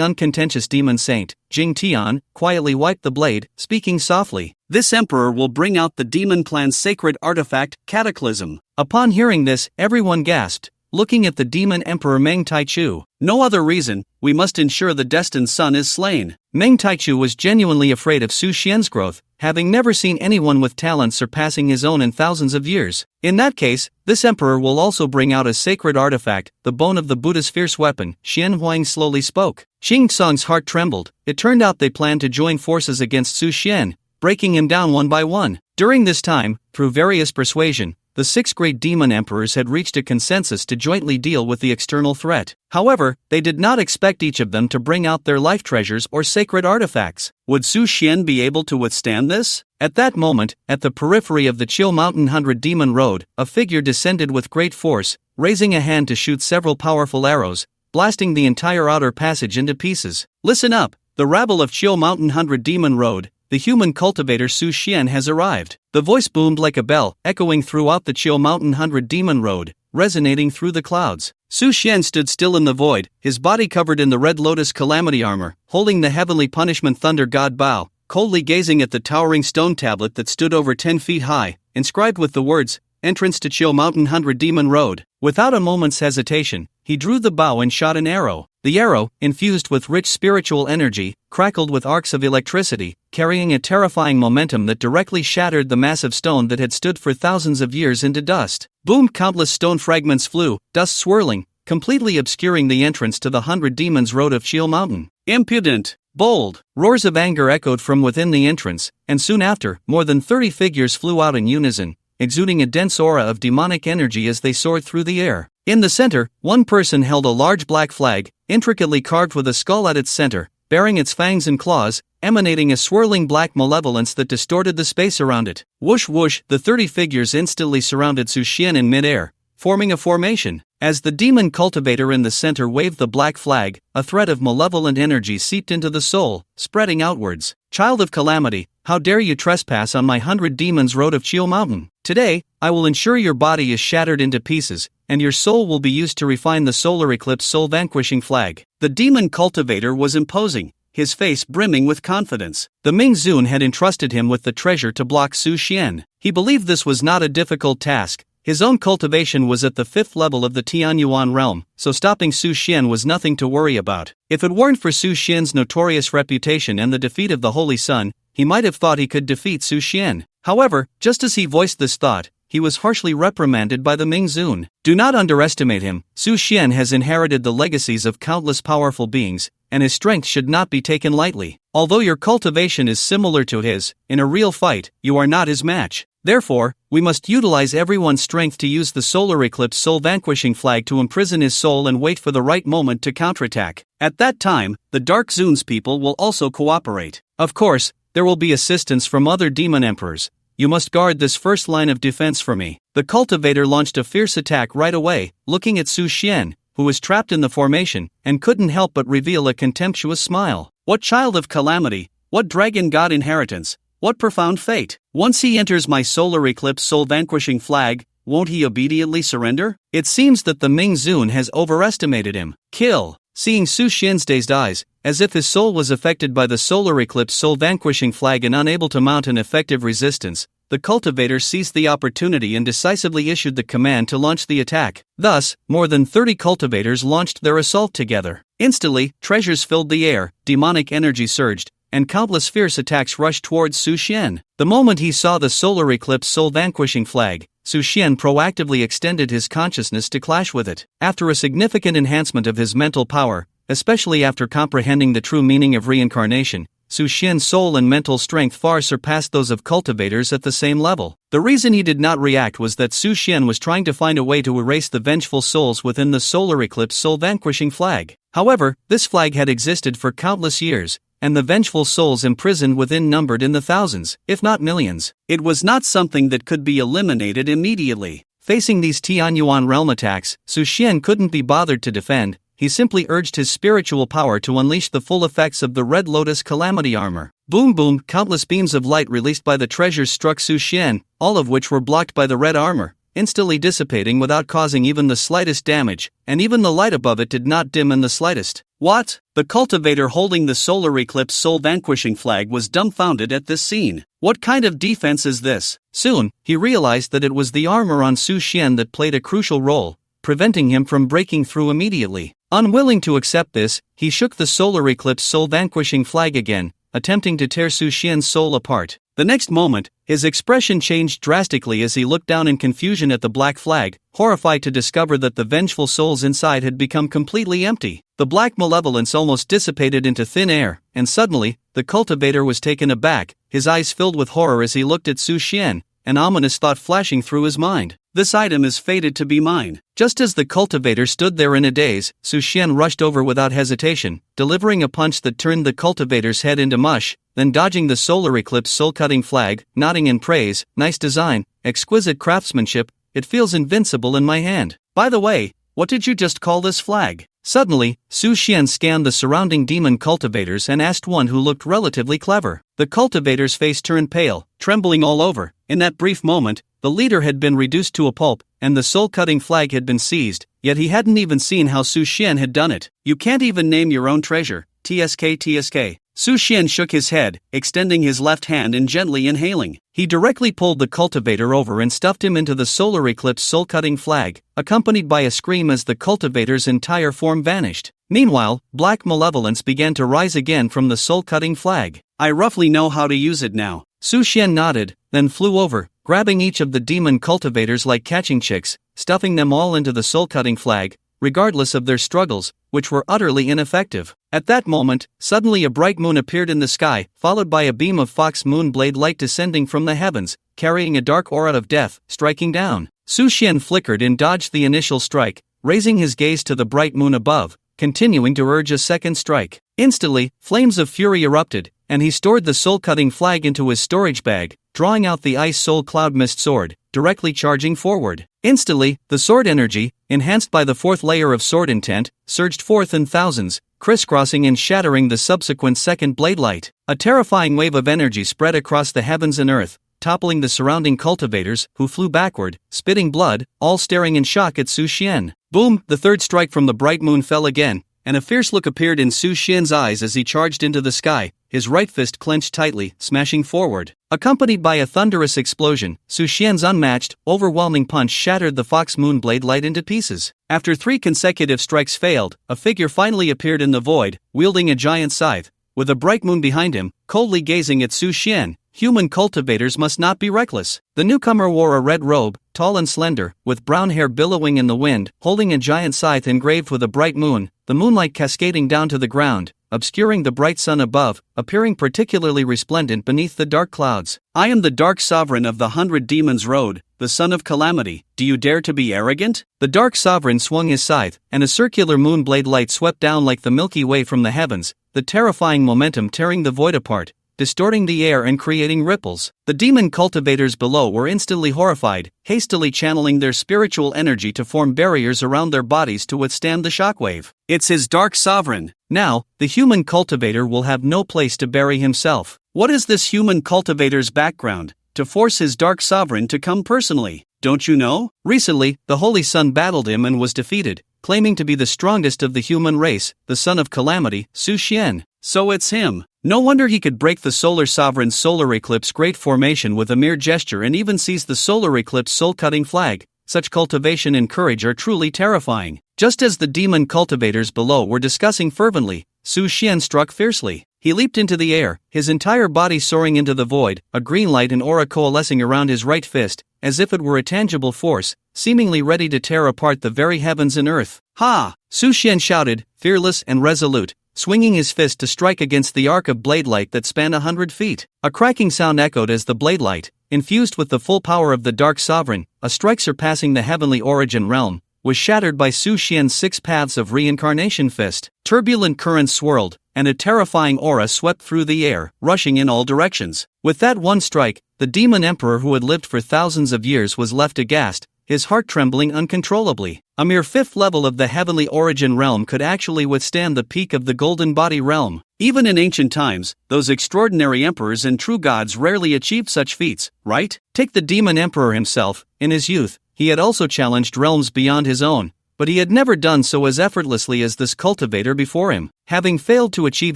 uncontentious demon saint, Jing Tian, quietly wiped the blade, speaking softly. "This emperor will bring out the demon clan's sacred artifact, Cataclysm." Upon hearing this, everyone gasped, looking at the demon emperor Meng Taichu. "No other reason, we must ensure the destined sun is slain." Meng Taichu was genuinely afraid of Su Xian's growth, having never seen anyone with talent surpassing his own in thousands of years. "In that case, this emperor will also bring out a sacred artifact, the bone of the Buddha's fierce weapon," Xian Huang slowly spoke. Qing Song's heart trembled. It turned out they planned to join forces against Su Xian, breaking him down one by one. During this time, through various persuasion, the 6 great demon emperors had reached a consensus to jointly deal with the external threat. However, they did not expect each of them to bring out their life treasures or sacred artifacts. Would Su Xian be able to withstand this? At that moment, at the periphery of the Chill Mountain 100 Demon Road, a figure descended with great force, raising a hand to shoot several powerful arrows, blasting the entire outer passage into pieces. Listen up, the rabble of Chill Mountain 100 Demon Road, the human cultivator Su Xian has arrived. The voice boomed like a bell, echoing throughout the Chill Mountain 100 Demon Road, resonating through the clouds. Su Xian stood still in the void, his body covered in the Red Lotus Calamity armor, holding the Heavenly Punishment Thunder God Bao, coldly gazing at the towering stone tablet that stood over 10 feet high, inscribed with the words, "Entrance to Chill Mountain 100 Demon Road." Without a moment's hesitation, he drew the bow and shot an arrow. The arrow, infused with rich spiritual energy, crackled with arcs of electricity, carrying a terrifying momentum that directly shattered the massive stone that had stood for thousands of years into dust. Boom! Countless stone fragments flew, dust swirling, completely obscuring the entrance to the 100 Demons Road of Chill Mountain. Impudent! Bold! Roars of anger echoed from within the entrance, and soon after, more than 30 figures flew out in unison, exuding a dense aura of demonic energy as they soared through the air. In the center, one person held a large black flag, intricately carved with a skull at its center, bearing its fangs and claws, emanating a swirling black malevolence that distorted the space around it. Whoosh whoosh, the 30 figures instantly surrounded Su Xian in midair, forming a formation. As the demon cultivator in the center waved the black flag, a thread of malevolent energy seeped into the soul, spreading outwards. Child of calamity, how dare you trespass on my 100 Demons Road of Chill Mountain? Today, I will ensure your body is shattered into pieces, and your soul will be used to refine the solar eclipse soul-vanquishing flag. The demon cultivator was imposing, his face brimming with confidence. The Ming Zun had entrusted him with the treasure to block Su Xian. He believed this was not a difficult task. His own cultivation was at the 5th level of the Tianyuan realm, so stopping Su Xian was nothing to worry about. If it weren't for Su Xian's notorious reputation and the defeat of the Holy Sun, he might have thought he could defeat Su Xian. However, just as he voiced this thought, he was harshly reprimanded by the Ming Zun. Do not underestimate him. Su Xian has inherited the legacies of countless powerful beings, and his strength should not be taken lightly. Although your cultivation is similar to his, in a real fight, you are not his match. Therefore, we must utilize everyone's strength to use the solar eclipse soul-vanquishing flag to imprison his soul and wait for the right moment to counterattack. At that time, the Dark Zun's people will also cooperate. Of course, there will be assistance from other demon emperors. You must guard this first line of defense for me. The cultivator launched a fierce attack right away, looking at Su Xian, who was trapped in the formation, and couldn't help but reveal a contemptuous smile. What child of calamity, what dragon god inheritance, what profound fate. Once he enters my solar eclipse soul-vanquishing flag, won't he obediently surrender? It seems that the Ming Zun has overestimated him. Kill! Seeing Su Xian's dazed eyes, as if his soul was affected by the solar eclipse soul-vanquishing flag and unable to mount an effective resistance, the cultivator seized the opportunity and decisively issued the command to launch the attack. Thus, more than 30 cultivators launched their assault together. Instantly, treasures filled the air, demonic energy surged, and countless fierce attacks rushed towards Su Xian. The moment he saw the solar eclipse soul-vanquishing flag, Su Xian proactively extended his consciousness to clash with it. After a significant enhancement of his mental power, especially after comprehending the true meaning of reincarnation, Su Xian's soul and mental strength far surpassed those of cultivators at the same level. The reason he did not react was that Su Xian was trying to find a way to erase the vengeful souls within the solar eclipse soul-vanquishing flag. However, this flag had existed for countless years, and the vengeful souls imprisoned within numbered in the thousands, if not millions. It was not something that could be eliminated immediately. Facing these Tianyuan realm attacks, Su Xian couldn't be bothered to defend. He simply urged his spiritual power to unleash the full effects of the Red Lotus Calamity armor. Boom boom, countless beams of light released by the treasures struck Su Xian, all of which were blocked by the red armor, instantly dissipating without causing even the slightest damage, and even the light above it did not dim in the slightest. What? The cultivator holding the solar eclipse soul-vanquishing flag was dumbfounded at this scene. What kind of defense is this? Soon, he realized that it was the armor on Su Xian that played a crucial role, preventing him from breaking through immediately. Unwilling to accept this, he shook the solar eclipse soul-vanquishing flag again, attempting to tear Su Xian's soul apart. The next moment, his expression changed drastically as he looked down in confusion at the black flag, horrified to discover that the vengeful souls inside had become completely empty. The black malevolence almost dissipated into thin air, and suddenly, the cultivator was taken aback, his eyes filled with horror as he looked at Su Xian, an ominous thought flashing through his mind. This item is fated to be mine. Just as the cultivator stood there in a daze, Su Xian rushed over without hesitation, delivering a punch that turned the cultivator's head into mush, then dodging the solar eclipse soul-cutting flag, nodding in praise. Nice design, exquisite craftsmanship, it feels invincible in my hand. By the way, what did you just call this flag? Suddenly, Su Xian scanned the surrounding demon cultivators and asked one who looked relatively clever. The cultivator's face turned pale, trembling all over. In that brief moment, the leader had been reduced to a pulp, and the soul-cutting flag had been seized, yet he hadn't even seen how Su Xian had done it. You can't even name your own treasure. TSK. Su Xian shook his head, extending his left hand and gently inhaling. He directly pulled the cultivator over and stuffed him into the solar eclipse soul-cutting flag, accompanied by a scream as the cultivator's entire form vanished. Meanwhile, black malevolence began to rise again from the soul-cutting flag. I roughly know how to use it now. Su Xian nodded, then flew over, grabbing each of the demon cultivators like catching chicks, stuffing them all into the soul-cutting flag, regardless of their struggles, which were utterly ineffective. At that moment, suddenly a bright moon appeared in the sky, followed by a beam of fox moon blade light descending from the heavens, carrying a dark aura of death, striking down. Su Xian flickered and dodged the initial strike, raising his gaze to the bright moon above, continuing to urge a second strike. Instantly, flames of fury erupted, and he stored the soul-cutting flag into his storage bag, drawing out the ice soul cloud mist sword, directly charging forward. Instantly, the sword energy, enhanced by the fourth layer of sword intent, surged forth in thousands, crisscrossing and shattering the subsequent second blade light. A terrifying wave of energy spread across the heavens and earth, toppling the surrounding cultivators, who flew backward, spitting blood, all staring in shock at Su Xian. Boom! The third strike from the bright moon fell again, and a fierce look appeared in Su Xian's eyes as he charged into the sky, his right fist clenched tightly, smashing forward. Accompanied by a thunderous explosion, Su Xian's unmatched, overwhelming punch shattered the fox moon blade light into pieces. After 3 consecutive strikes failed, a figure finally appeared in the void, wielding a giant scythe, with a bright moon behind him, coldly gazing at Su Xian. Human cultivators must not be reckless. The newcomer wore a red robe, tall and slender, with brown hair billowing in the wind, holding a giant scythe engraved with a bright moon, the moonlight cascading down to the ground, obscuring the bright sun above, appearing particularly resplendent beneath the dark clouds. I am the Dark Sovereign of the 100 Demons Road, the son of Calamity. Do you dare to be arrogant? The Dark Sovereign swung his scythe, and a circular moonblade light swept down like the Milky Way from the heavens, the terrifying momentum tearing the void apart, distorting the air and creating ripples. The demon cultivators below were instantly horrified, hastily channeling their spiritual energy to form barriers around their bodies to withstand the shockwave. It's his Dark Sovereign. Now, the human cultivator will have no place to bury himself. What is this human cultivator's background, to force his Dark Sovereign to come personally? Don't you know? Recently, the Holy Sun battled him and was defeated, claiming to be the strongest of the human race, the son of Calamity, Su Xian. So it's him. No wonder he could break the Solar Sovereign's solar eclipse great formation with a mere gesture and even seize the solar eclipse soul-cutting flag. Such cultivation and courage are truly terrifying. Just as the demon cultivators below were discussing fervently, Su Xian struck fiercely. He leaped into the air, his entire body soaring into the void, a green light and aura coalescing around his right fist, as if it were a tangible force, seemingly ready to tear apart the very heavens and earth. Ha! Su Xian shouted, fearless and resolute, swinging his fist to strike against the arc of blade light that spanned 100 feet. A cracking sound echoed as the blade light, infused with the full power of the Dark Sovereign, a strike surpassing the heavenly origin realm, was shattered by Su Xian's 6 paths of reincarnation fist. Turbulent currents swirled, and a terrifying aura swept through the air, rushing in all directions. With that one strike, the demon emperor who had lived for thousands of years was left aghast, his heart trembling uncontrollably. A mere 5th level of the heavenly origin realm could actually withstand the peak of the golden body realm. Even in ancient times, those extraordinary emperors and true gods rarely achieved such feats, right? Take the demon emperor himself. In his youth, he had also challenged realms beyond his own, but he had never done so as effortlessly as this cultivator before him. Having failed to achieve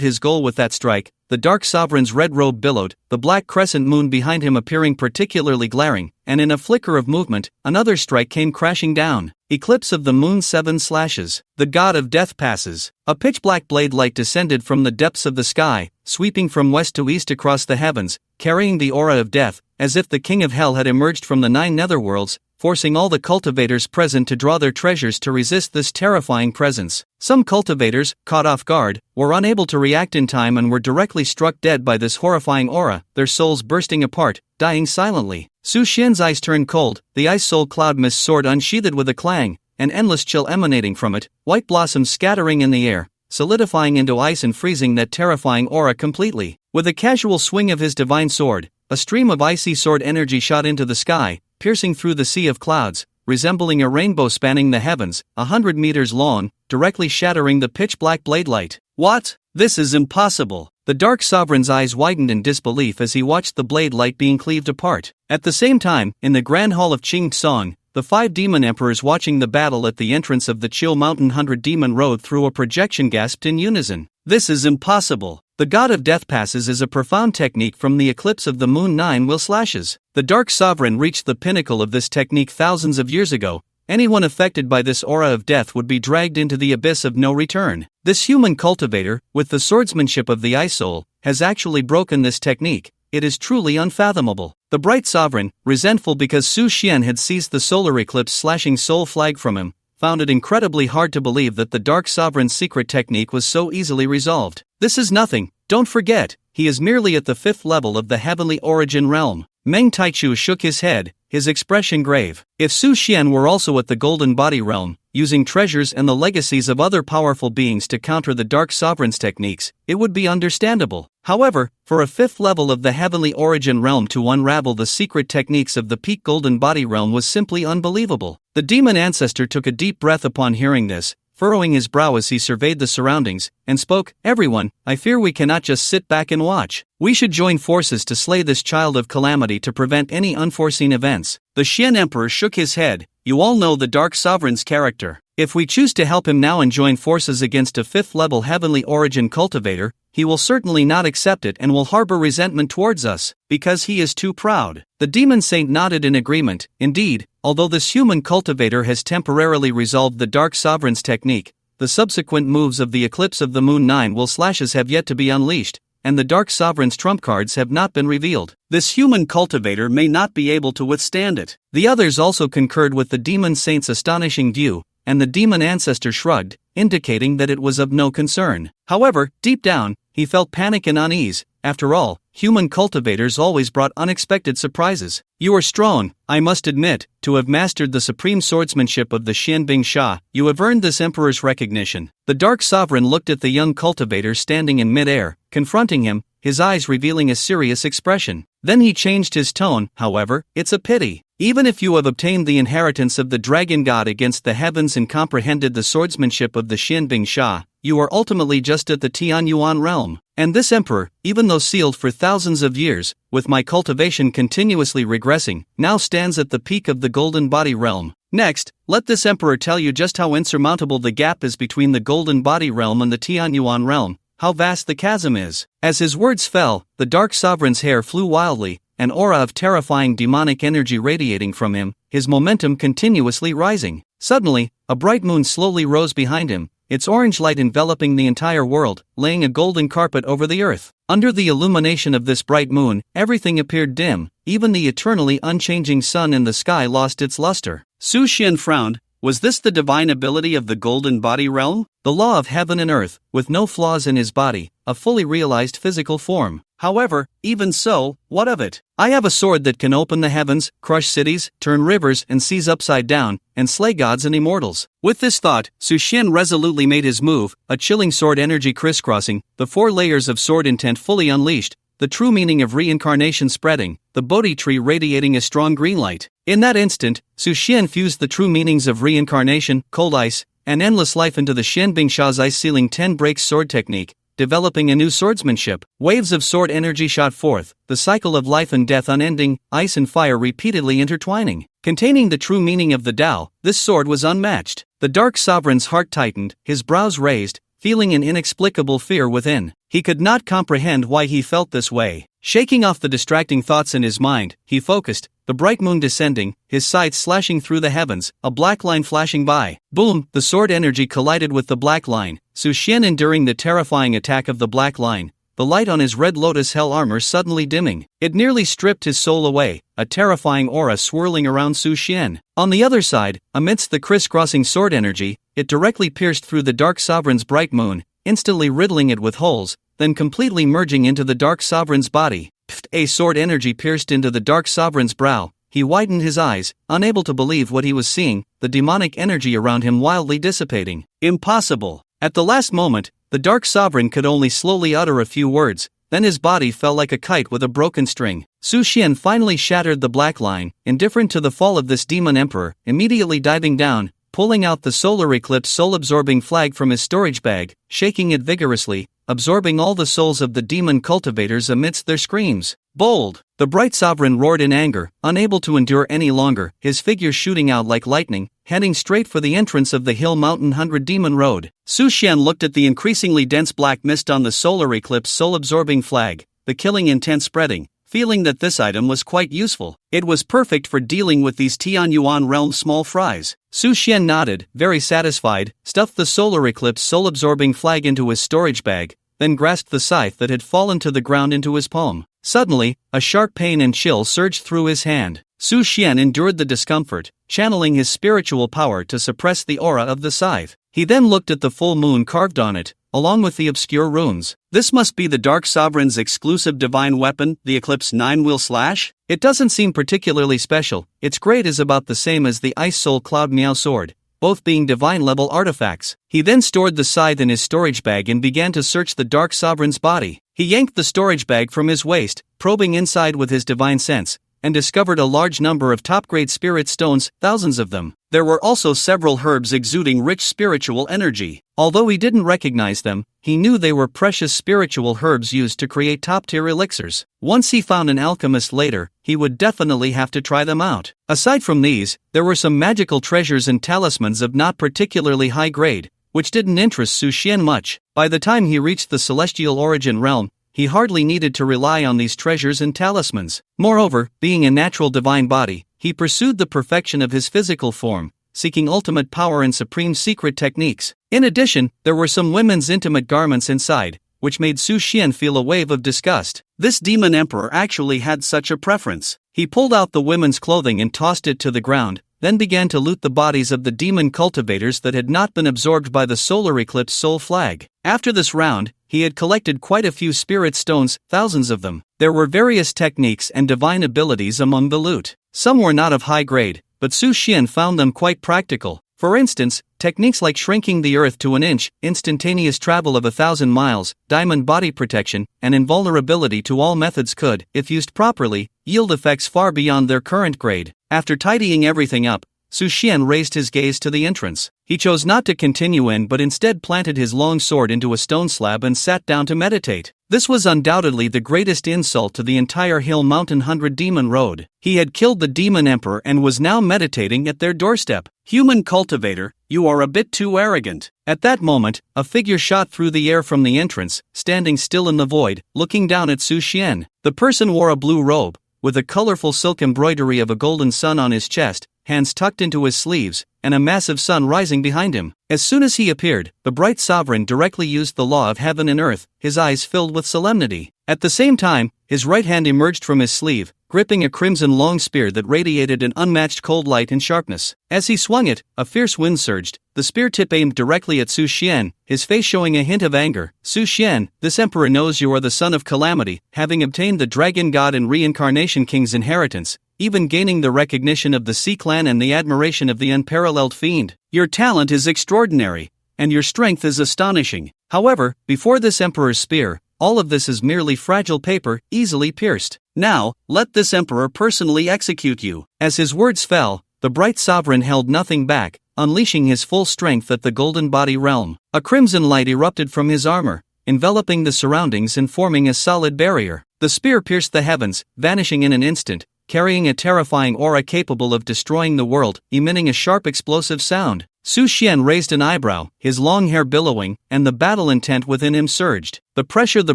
his goal with that strike, the Dark Sovereign's red robe billowed, the black crescent moon behind him appearing particularly glaring, and in a flicker of movement, another strike came crashing down. Eclipse of the Moon 7 slashes. The god of death passes. A pitch-black blade light descended from the depths of the sky, sweeping from west to east across the heavens, carrying the aura of death, as if the king of hell had emerged from the 9 netherworlds, forcing all the cultivators present to draw their treasures to resist this terrifying presence. Some cultivators, caught off guard, were unable to react in time and were directly struck dead by this horrifying aura, their souls bursting apart, dying silently. Su Xian's eyes turned cold, the ice soul cloud mist sword unsheathed with a clang, an endless chill emanating from it, white blossoms scattering in the air, solidifying into ice and freezing that terrifying aura completely. With a casual swing of his divine sword, a stream of icy sword energy shot into the sky, piercing through the sea of clouds, resembling a rainbow spanning the heavens, 100 meters long, directly shattering the pitch-black blade light. What? This is impossible! The Dark Sovereign's eyes widened in disbelief as he watched the blade light being cleaved apart. At the same time, in the Grand Hall of Qing Tsong, the 5 demon emperors watching the battle at the entrance of the Chill Mountain 100 Demon Road through a projection gasped in unison. This is impossible! The God of Death passes is a profound technique from the eclipse of the moon 9 will slashes. The Dark Sovereign reached the pinnacle of this technique thousands of years ago. Anyone affected by this aura of death would be dragged into the abyss of no return. This human cultivator, with the swordsmanship of the Ice Soul, has actually broken this technique. It is truly unfathomable. The Bright Sovereign, resentful because Su Xian had seized the solar eclipse slashing soul flag from him, found it incredibly hard to believe that the Dark Sovereign's secret technique was so easily resolved. This is nothing, don't forget, he is merely at the 5th level of the heavenly origin realm. Meng Taichu shook his head, his expression grave. If Su Xian were also at the golden body realm, using treasures and the legacies of other powerful beings to counter the Dark Sovereign's techniques, it would be understandable. However, for a 5th level of the heavenly origin realm to unravel the secret techniques of the peak golden body realm was simply unbelievable. The demon ancestor took a deep breath upon hearing this, furrowing his brow as he surveyed the surroundings, and spoke, "Everyone, I fear we cannot just sit back and watch. We should join forces to slay this child of calamity to prevent any unforeseen events." The Xian Emperor shook his head. "You all know the Dark Sovereign's character. If we choose to help him now and join forces against a 5th level heavenly origin cultivator, he will certainly not accept it and will harbor resentment towards us, because he is too proud." The demon saint nodded in agreement. Indeed, although this human cultivator has temporarily resolved the Dark Sovereign's technique, the subsequent moves of the eclipse of the moon 9 will slashes have yet to be unleashed, and the Dark Sovereign's trump cards have not been revealed. This human cultivator may not be able to withstand it. The others also concurred with the demon saint's astonishing view, and the demon ancestor shrugged, indicating that it was of no concern. However, deep down, he felt panic and unease. After all, human cultivators always brought unexpected surprises. "You are strong, I must admit, to have mastered the supreme swordsmanship of the Xianbing Sha. You have earned this emperor's recognition." The Dark Sovereign looked at the young cultivator standing in mid-air, confronting him, his eyes revealing a serious expression. Then he changed his tone. "However, it's a pity. Even if you have obtained the inheritance of the Dragon God against the heavens and comprehended the swordsmanship of the Xianbing Sha, you are ultimately just at the Tianyuan realm. And this emperor, even though sealed for thousands of years, with my cultivation continuously regressing, now stands at the peak of the golden body realm. Next, let this emperor tell you just how insurmountable the gap is between the golden body realm and the Tianyuan realm, how vast the chasm is." As his words fell, the Dark Sovereign's hair flew wildly, an aura of terrifying demonic energy radiating from him, his momentum continuously rising. Suddenly, a bright moon slowly rose behind him, its orange light enveloping the entire world, laying a golden carpet over the earth. Under the illumination of this bright moon, everything appeared dim, even the eternally unchanging sun in the sky lost its luster. Su Xian frowned. Was this the divine ability of the golden body realm? The law of heaven and earth, with no flaws in his body, a fully realized physical form. However, even so, what of it? "I have a sword that can open the heavens, crush cities, turn rivers and seas upside down, and slay gods and immortals." With this thought, Su Xian resolutely made his move, a chilling sword energy crisscrossing, the 4 layers of sword intent fully unleashed, the true meaning of reincarnation spreading, the bodhi tree radiating a strong green light. In that instant, Su Xian fused the true meanings of reincarnation, cold ice, and endless life into the Xianbing Sha's ice-sealing 10 breaks sword technique, developing a new swordsmanship. Waves of sword energy shot forth, the cycle of life and death unending, ice and fire repeatedly intertwining. Containing the true meaning of the Tao, this sword was unmatched. The Dark Sovereign's heart tightened, his brows raised, feeling an inexplicable fear within. He could not comprehend why he felt this way. Shaking off the distracting thoughts in his mind, he focused, the bright moon descending, his sights slashing through the heavens, a black line flashing by. Boom! The sword energy collided with the black line, Su Xian enduring the terrifying attack of the black line, the light on his red lotus hell armor suddenly dimming. It nearly stripped his soul away, a terrifying aura swirling around Su Xian. On the other side, amidst the crisscrossing sword energy, it directly pierced through the Dark Sovereign's bright moon, instantly riddling it with holes, then completely merging into the Dark Sovereign's body. A sword energy pierced into the Dark Sovereign's brow. He widened his eyes, unable to believe what he was seeing, the demonic energy around him wildly dissipating. Impossible! At the last moment, the Dark Sovereign could only slowly utter a few words, then his body fell like a kite with a broken string. Su Xian finally shattered the black line, indifferent to the fall of this demon emperor, immediately diving down, pulling out the solar eclipse soul-absorbing flag from his storage bag, shaking it vigorously, absorbing all the souls of the demon cultivators amidst their screams. Bold! The bright sovereign roared in anger, unable to endure any longer, his figure shooting out like lightning, heading straight for the entrance of the Hill Mountain 100 Demon Road. Su Xian looked at the increasingly dense black mist on the solar eclipse soul-absorbing flag, the killing intent spreading, feeling that this item was quite useful. It was perfect for dealing with these Tianyuan realm small fries. Su Xian nodded, very satisfied, stuffed the solar eclipse soul-absorbing flag into his storage bag, then grasped the scythe that had fallen to the ground into his palm. Suddenly, a sharp pain and chill surged through his hand. Su Xian endured the discomfort, channeling his spiritual power to suppress the aura of the scythe. He then looked at the full moon carved on it, along with the obscure runes. This must be the Dark Sovereign's exclusive divine weapon, the Eclipse 9-wheel slash? It doesn't seem particularly special. Its grade is about the same as the Ice Soul Cloud Meow sword, both being divine-level artifacts. He then stored the scythe in his storage bag and began to search the Dark Sovereign's body. He yanked the storage bag from his waist, probing inside with his divine sense, and discovered a large number of top-grade spirit stones, thousands of them. There were also several herbs exuding rich spiritual energy. Although he didn't recognize them, he knew they were precious spiritual herbs used to create top-tier elixirs. Once he found an alchemist later, he would definitely have to try them out. Aside from these, there were some magical treasures and talismans of not particularly high grade, which didn't interest Su Xian much. By the time he reached the celestial origin realm, he hardly needed to rely on these treasures and talismans. Moreover, being a natural divine body, he pursued the perfection of his physical form, seeking ultimate power and supreme secret techniques. In addition, there were some women's intimate garments inside, which made Su Xian feel a wave of disgust. This demon emperor actually had such a preference. He pulled out the women's clothing and tossed it to the ground, then began to loot the bodies of the demon cultivators that had not been absorbed by the solar eclipse soul flag. After this round, he had collected quite a few spirit stones, thousands of them. There were various techniques and divine abilities among the loot. Some were not of high grade, but Su Xian found them quite practical. For instance, techniques like shrinking the earth to an inch, instantaneous travel of 1,000 miles, diamond body protection, and invulnerability to all methods could, if used properly, yield effects far beyond their current grade. After tidying everything up, Su Xian raised his gaze to the entrance. He chose not to continue in but instead planted his long sword into a stone slab and sat down to meditate. This was undoubtedly the greatest insult to the entire Hill Mountain 100 Demon Road. He had killed the Demon Emperor and was now meditating at their doorstep. Human cultivator, you are a bit too arrogant. At that moment, a figure shot through the air from the entrance, standing still in the void, looking down at Su Xian. The person wore a blue robe, with a colorful silk embroidery of a golden sun on his chest, hands tucked into his sleeves, and a massive sun rising behind him. As soon as he appeared, the bright sovereign directly used the law of heaven and earth, his eyes filled with solemnity. At the same time, his right hand emerged from his sleeve, gripping a crimson long spear that radiated an unmatched cold light and sharpness. As he swung it, a fierce wind surged, the spear tip aimed directly at Su Xian, his face showing a hint of anger. Su Xian, this emperor knows you are the son of calamity, having obtained the dragon god and reincarnation king's inheritance, even gaining the recognition of the Sea Clan and the admiration of the unparalleled fiend. Your talent is extraordinary, and your strength is astonishing. However, before this emperor's spear, all of this is merely fragile paper, easily pierced. Now, let this emperor personally execute you. As his words fell, the bright sovereign held nothing back, unleashing his full strength at the golden body realm. A crimson light erupted from his armor, enveloping the surroundings and forming a solid barrier. The spear pierced the heavens, vanishing in an instant, carrying a terrifying aura capable of destroying the world, emitting a sharp explosive sound. Su Xian raised an eyebrow, his long hair billowing, and the battle intent within him surged. The pressure the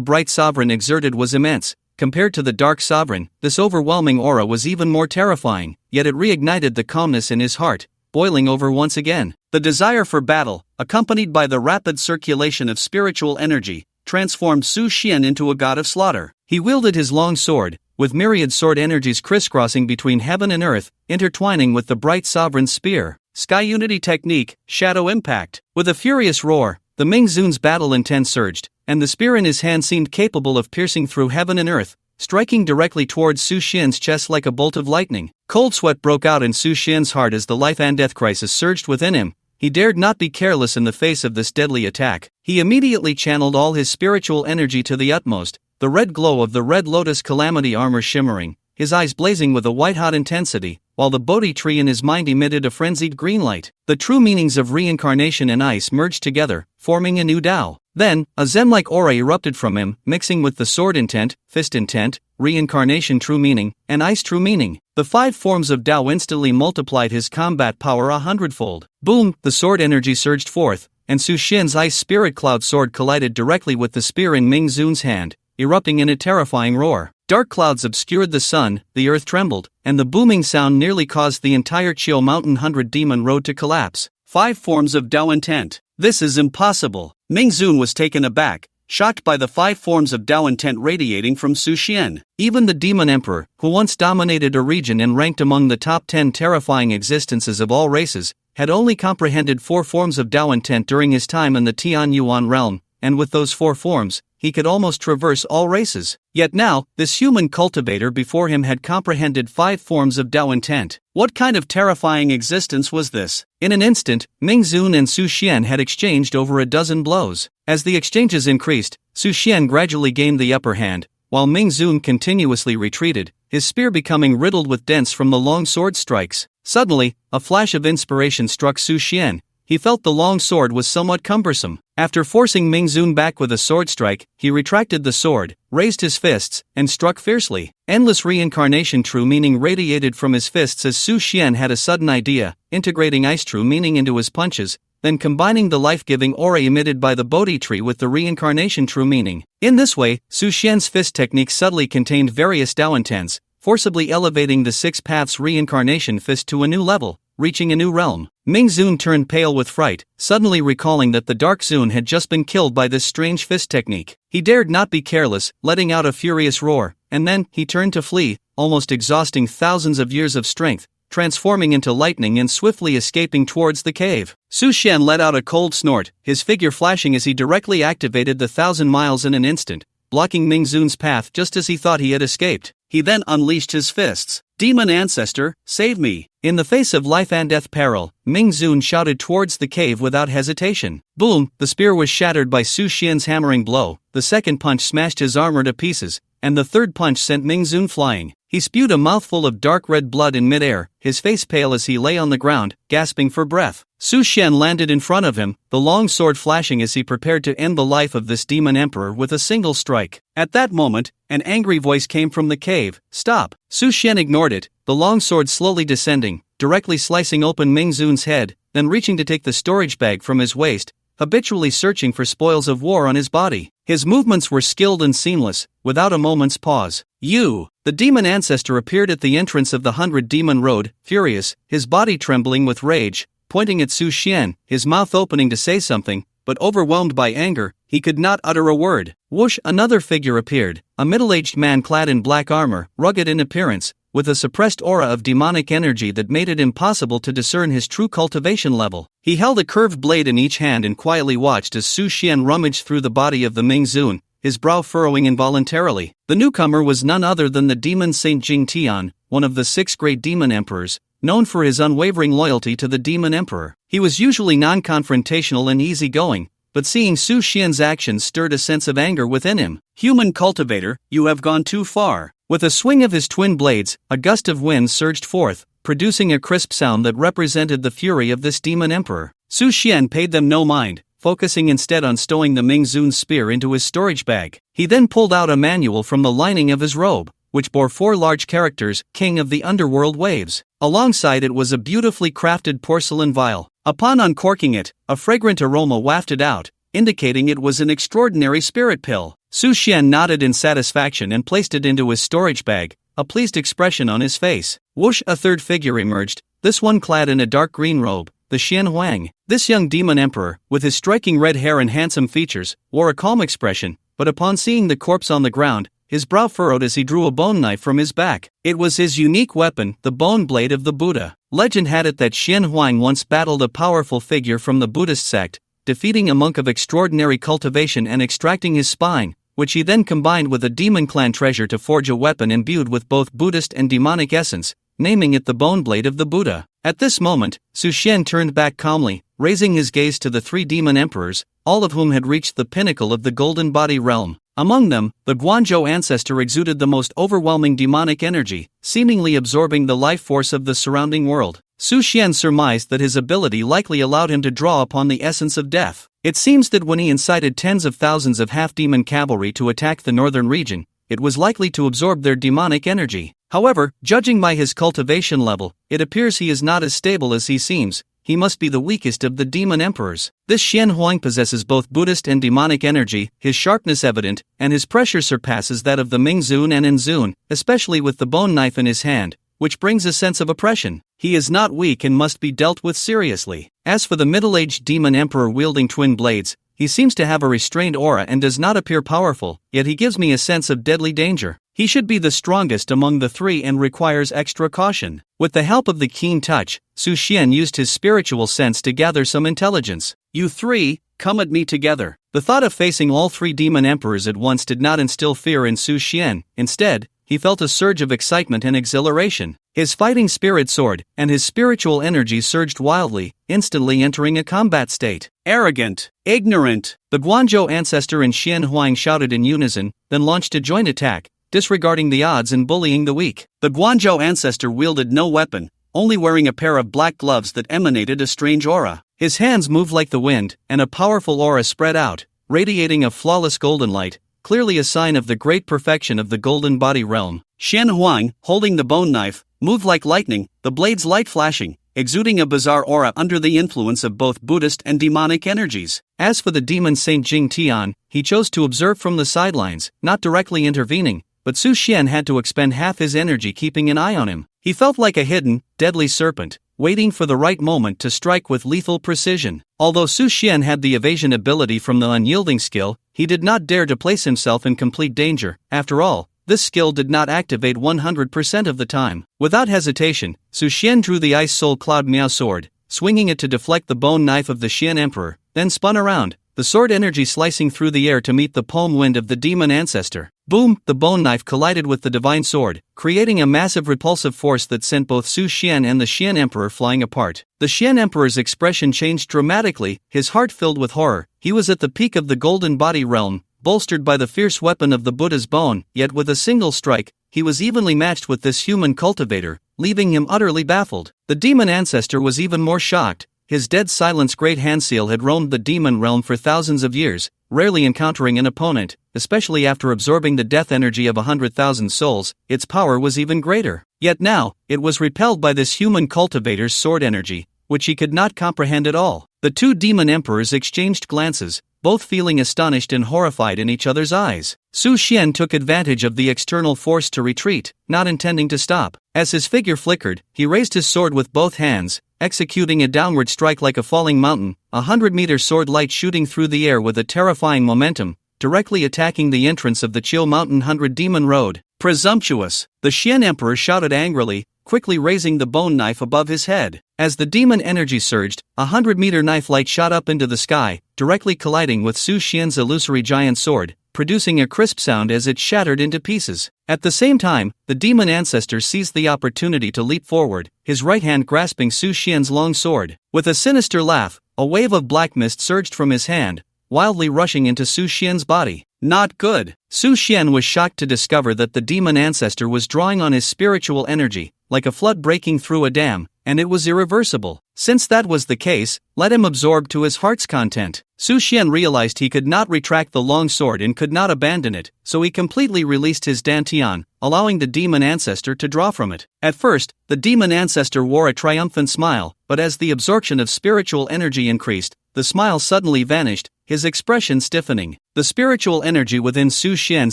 bright sovereign exerted was immense. Compared to the dark sovereign, this overwhelming aura was even more terrifying, yet it reignited the calmness in his heart, boiling over once again. The desire for battle, accompanied by the rapid circulation of spiritual energy, transformed Su Xian into a god of slaughter. He wielded his long sword, with myriad sword energies crisscrossing between heaven and earth, intertwining with the bright sovereign's spear. Sky Unity Technique, Shadow Impact. With a furious roar, the Ming Zun's battle intent surged, and the spear in his hand seemed capable of piercing through heaven and earth, striking directly towards Su Xian's chest like a bolt of lightning. Cold sweat broke out in Su Xian's heart as the life and death crisis surged within him. He dared not be careless in the face of this deadly attack. He immediately channeled all his spiritual energy to the utmost, the red glow of the Red Lotus Calamity armor shimmering, his eyes blazing with a white-hot intensity, while the Bodhi tree in his mind emitted a frenzied green light. The true meanings of reincarnation and ice merged together, forming a new Tao. Then, a Zen-like aura erupted from him, mixing with the sword intent, fist intent, reincarnation true meaning, and ice true meaning. The 5 forms of Tao instantly multiplied his combat power 100-fold. Boom! The sword energy surged forth, and Su Xian's ice spirit cloud sword collided directly with the spear in Ming Zun's hand, erupting in a terrifying roar. Dark clouds obscured the sun, the earth trembled, and the booming sound nearly caused the entire Chiu Mountain 100 Demon Road to collapse. 5 forms of Tao intent. This is impossible. Ming Zun was taken aback, shocked by the 5 forms of Tao intent radiating from Su Xian. Even the Demon Emperor, who once dominated a region and ranked among the top 10 terrifying existences of all races, had only comprehended 4 forms of Tao intent during his time in the Tian Yuan realm, and with those 4 forms, he could almost traverse all races. Yet now, this human cultivator before him had comprehended 5 forms of Tao intent. What kind of terrifying existence was this? In an instant, Ming Zun and Su Xian had exchanged over a dozen blows. As the exchanges increased, Su Xian gradually gained the upper hand, while Ming Zun continuously retreated, his spear becoming riddled with dents from the long sword strikes. Suddenly, a flash of inspiration struck Su Xian. He felt the long sword was somewhat cumbersome. After forcing Ming Zun back with a sword strike, he retracted the sword, raised his fists, and struck fiercely. Endless reincarnation true meaning radiated from his fists as Su Xian had a sudden idea, integrating ice true meaning into his punches, then combining the life-giving aura emitted by the Bodhi tree with the reincarnation true meaning. In this way, Su Xian's fist technique subtly contained various Tao intents, forcibly elevating the 6 paths reincarnation fist to a new level, reaching a new realm. Ming Zun turned pale with fright, suddenly recalling that the Dark Zun had just been killed by this strange fist technique. He dared not be careless, letting out a furious roar, and then he turned to flee, almost exhausting thousands of years of strength, transforming into lightning and swiftly escaping towards the cave. Su Xian let out a cold snort, his figure flashing as he directly activated the 1,000 miles in an instant, blocking Ming Zun's path just as he thought he had escaped. He then unleashed his fists. Demon Ancestor, save me! In the face of life and death peril, Ming Zun shouted towards the cave without hesitation. Boom! The spear was shattered by Su Xian's hammering blow, the second punch smashed his armor to pieces, and the third punch sent Ming Zun flying. He spewed a mouthful of dark red blood in midair, his face pale as he lay on the ground, gasping for breath. Su Xian landed in front of him, the long sword flashing as he prepared to end the life of this demon emperor with a single strike. At that moment, an angry voice came from the cave. Stop! Su Xian ignored it, the long sword slowly descending, directly slicing open Ming Zun's head, then reaching to take the storage bag from his waist, habitually searching for spoils of war on his body. His movements were skilled and seamless, without a moment's pause. You! The demon ancestor appeared at the entrance of the 100 Demon Road, furious, his body trembling with rage, pointing at Su Xian, his mouth opening to say something, but overwhelmed by anger, he could not utter a word. Whoosh! Another figure appeared, a middle-aged man clad in black armor, rugged in appearance, with a suppressed aura of demonic energy that made it impossible to discern his true cultivation level. He held a curved blade in each hand and quietly watched as Su Xian rummaged through the body of the Ming Zun, his brow furrowing involuntarily. The newcomer was none other than the demon Saint Jing Tian, one of the 6 great demon emperors, known for his unwavering loyalty to the demon emperor. He was usually non-confrontational and easygoing, but seeing Su Xian's actions stirred a sense of anger within him. Human cultivator, you have gone too far. With a swing of his twin blades, a gust of wind surged forth, producing a crisp sound that represented the fury of this demon emperor. Su Xian paid them no mind, focusing instead on stowing the Ming Zun's spear into his storage bag. He then pulled out a manual from the lining of his robe, which bore 4 large characters, King of the Underworld Waves. Alongside it was a beautifully crafted porcelain vial. Upon uncorking it, a fragrant aroma wafted out, indicating it was an extraordinary spirit pill. Su Xian nodded in satisfaction and placed it into his storage bag, a pleased expression on his face. Whoosh! A third figure emerged, this one clad in a dark green robe, the Xian Huang. This young demon emperor, with his striking red hair and handsome features, wore a calm expression, but upon seeing the corpse on the ground, his brow furrowed as he drew a bone knife from his back. It was his unique weapon, the bone blade of the Buddha. Legend had it that Xian Huang once battled a powerful figure from the Buddhist sect, defeating a monk of extraordinary cultivation and extracting his spine, which he then combined with a demon clan treasure to forge a weapon imbued with both Buddhist and demonic essence, naming it the bone blade of the Buddha. At this moment, Su Xian turned back calmly, raising his gaze to the three demon emperors, all of whom had reached the pinnacle of the golden body realm. Among them, the Guanzhou ancestor exuded the most overwhelming demonic energy, seemingly absorbing the life force of the surrounding world. Su Xian surmised that his ability likely allowed him to draw upon the essence of death. It seems that when he incited tens of thousands of half-demon cavalry to attack the northern region, it was likely to absorb their demonic energy. However, judging by his cultivation level, it appears he is not as stable as he seems. He must be the weakest of the demon emperors. This Xian Huang possesses both Buddhist and demonic energy, his sharpness evident, and his pressure surpasses that of the Mingzun and Enzun, especially with the bone knife in his hand, which brings a sense of oppression. He is not weak and must be dealt with seriously. As for the middle-aged demon emperor wielding twin blades, he seems to have a restrained aura and does not appear powerful, yet he gives me a sense of deadly danger. He should be the strongest among the three and requires extra caution. With the help of the keen touch, Su Xian used his spiritual sense to gather some intelligence. "You three, come at me together." The thought of facing all three demon emperors at once did not instill fear in Su Xian. Instead, he felt a surge of excitement and exhilaration. His fighting spirit soared, and his spiritual energy surged wildly, instantly entering a combat state. "Arrogant! Ignorant!" The Guanzhou ancestor and Xian Huang shouted in unison, then launched a joint attack, disregarding the odds and bullying the weak. The Guanzhou ancestor wielded no weapon, only wearing a pair of black gloves that emanated a strange aura. His hands moved like the wind, and a powerful aura spread out, radiating a flawless golden light, clearly a sign of the great perfection of the golden body realm. Xian Huang, holding the bone knife, moved like lightning, the blade's light flashing, exuding a bizarre aura under the influence of both Buddhist and demonic energies. As for the demon Saint Jing Tian, he chose to observe from the sidelines, not directly intervening, but Su Xian had to expend half his energy keeping an eye on him. He felt like a hidden, deadly serpent, waiting for the right moment to strike with lethal precision. Although Su Xian had the evasion ability from the unyielding skill, he did not dare to place himself in complete danger. After all, this skill did not activate 100% of the time. Without hesitation, Su Xian drew the Ice Soul Cloud Miao sword, swinging it to deflect the bone knife of the Xian Emperor, then spun around, the sword energy slicing through the air to meet the palm wind of the demon ancestor. Boom! The bone knife collided with the divine sword, creating a massive repulsive force that sent both Su Xian and the Xian Emperor flying apart. The Xian Emperor's expression changed dramatically, his heart filled with horror. He was at the peak of the golden body realm, bolstered by the fierce weapon of the Buddha's bone, yet with a single strike, he was evenly matched with this human cultivator, leaving him utterly baffled. The demon ancestor was even more shocked. His dead silence great handseal had roamed the demon realm for thousands of years, rarely encountering an opponent, especially after absorbing the death energy of 100,000 souls. Its power was even greater. Yet now, it was repelled by this human cultivator's sword energy, which he could not comprehend at all. The two demon emperors exchanged glances, both feeling astonished and horrified in each other's eyes. Su Xian took advantage of the external force to retreat, not intending to stop. As his figure flickered, he raised his sword with both hands, executing a downward strike like a falling mountain, 100-meter sword light shooting through the air with a terrifying momentum, directly attacking the entrance of the Chill Mountain 100 Demon Road. "Presumptuous!" the Xian Emperor shouted angrily, quickly raising the bone knife above his head. As the demon energy surged, a 100-meter knife light shot up into the sky, directly colliding with Su Xian's illusory giant sword, producing a crisp sound as it shattered into pieces. At the same time, the demon ancestor seized the opportunity to leap forward, his right hand grasping Su Xian's long sword. With a sinister laugh, a wave of black mist surged from his hand, wildly rushing into Su Xian's body. Not good! Su Xian was shocked to discover that the demon ancestor was drawing on his spiritual energy, like a flood breaking through a dam, and it was irreversible. Since that was the case, let him absorb to his heart's content. Su Xian realized he could not retract the long sword and could not abandon it, so he completely released his dantian, allowing the demon ancestor to draw from it. At first, the demon ancestor wore a triumphant smile, but as the absorption of spiritual energy increased, the smile suddenly vanished, his expression stiffening. The spiritual energy within Su Xian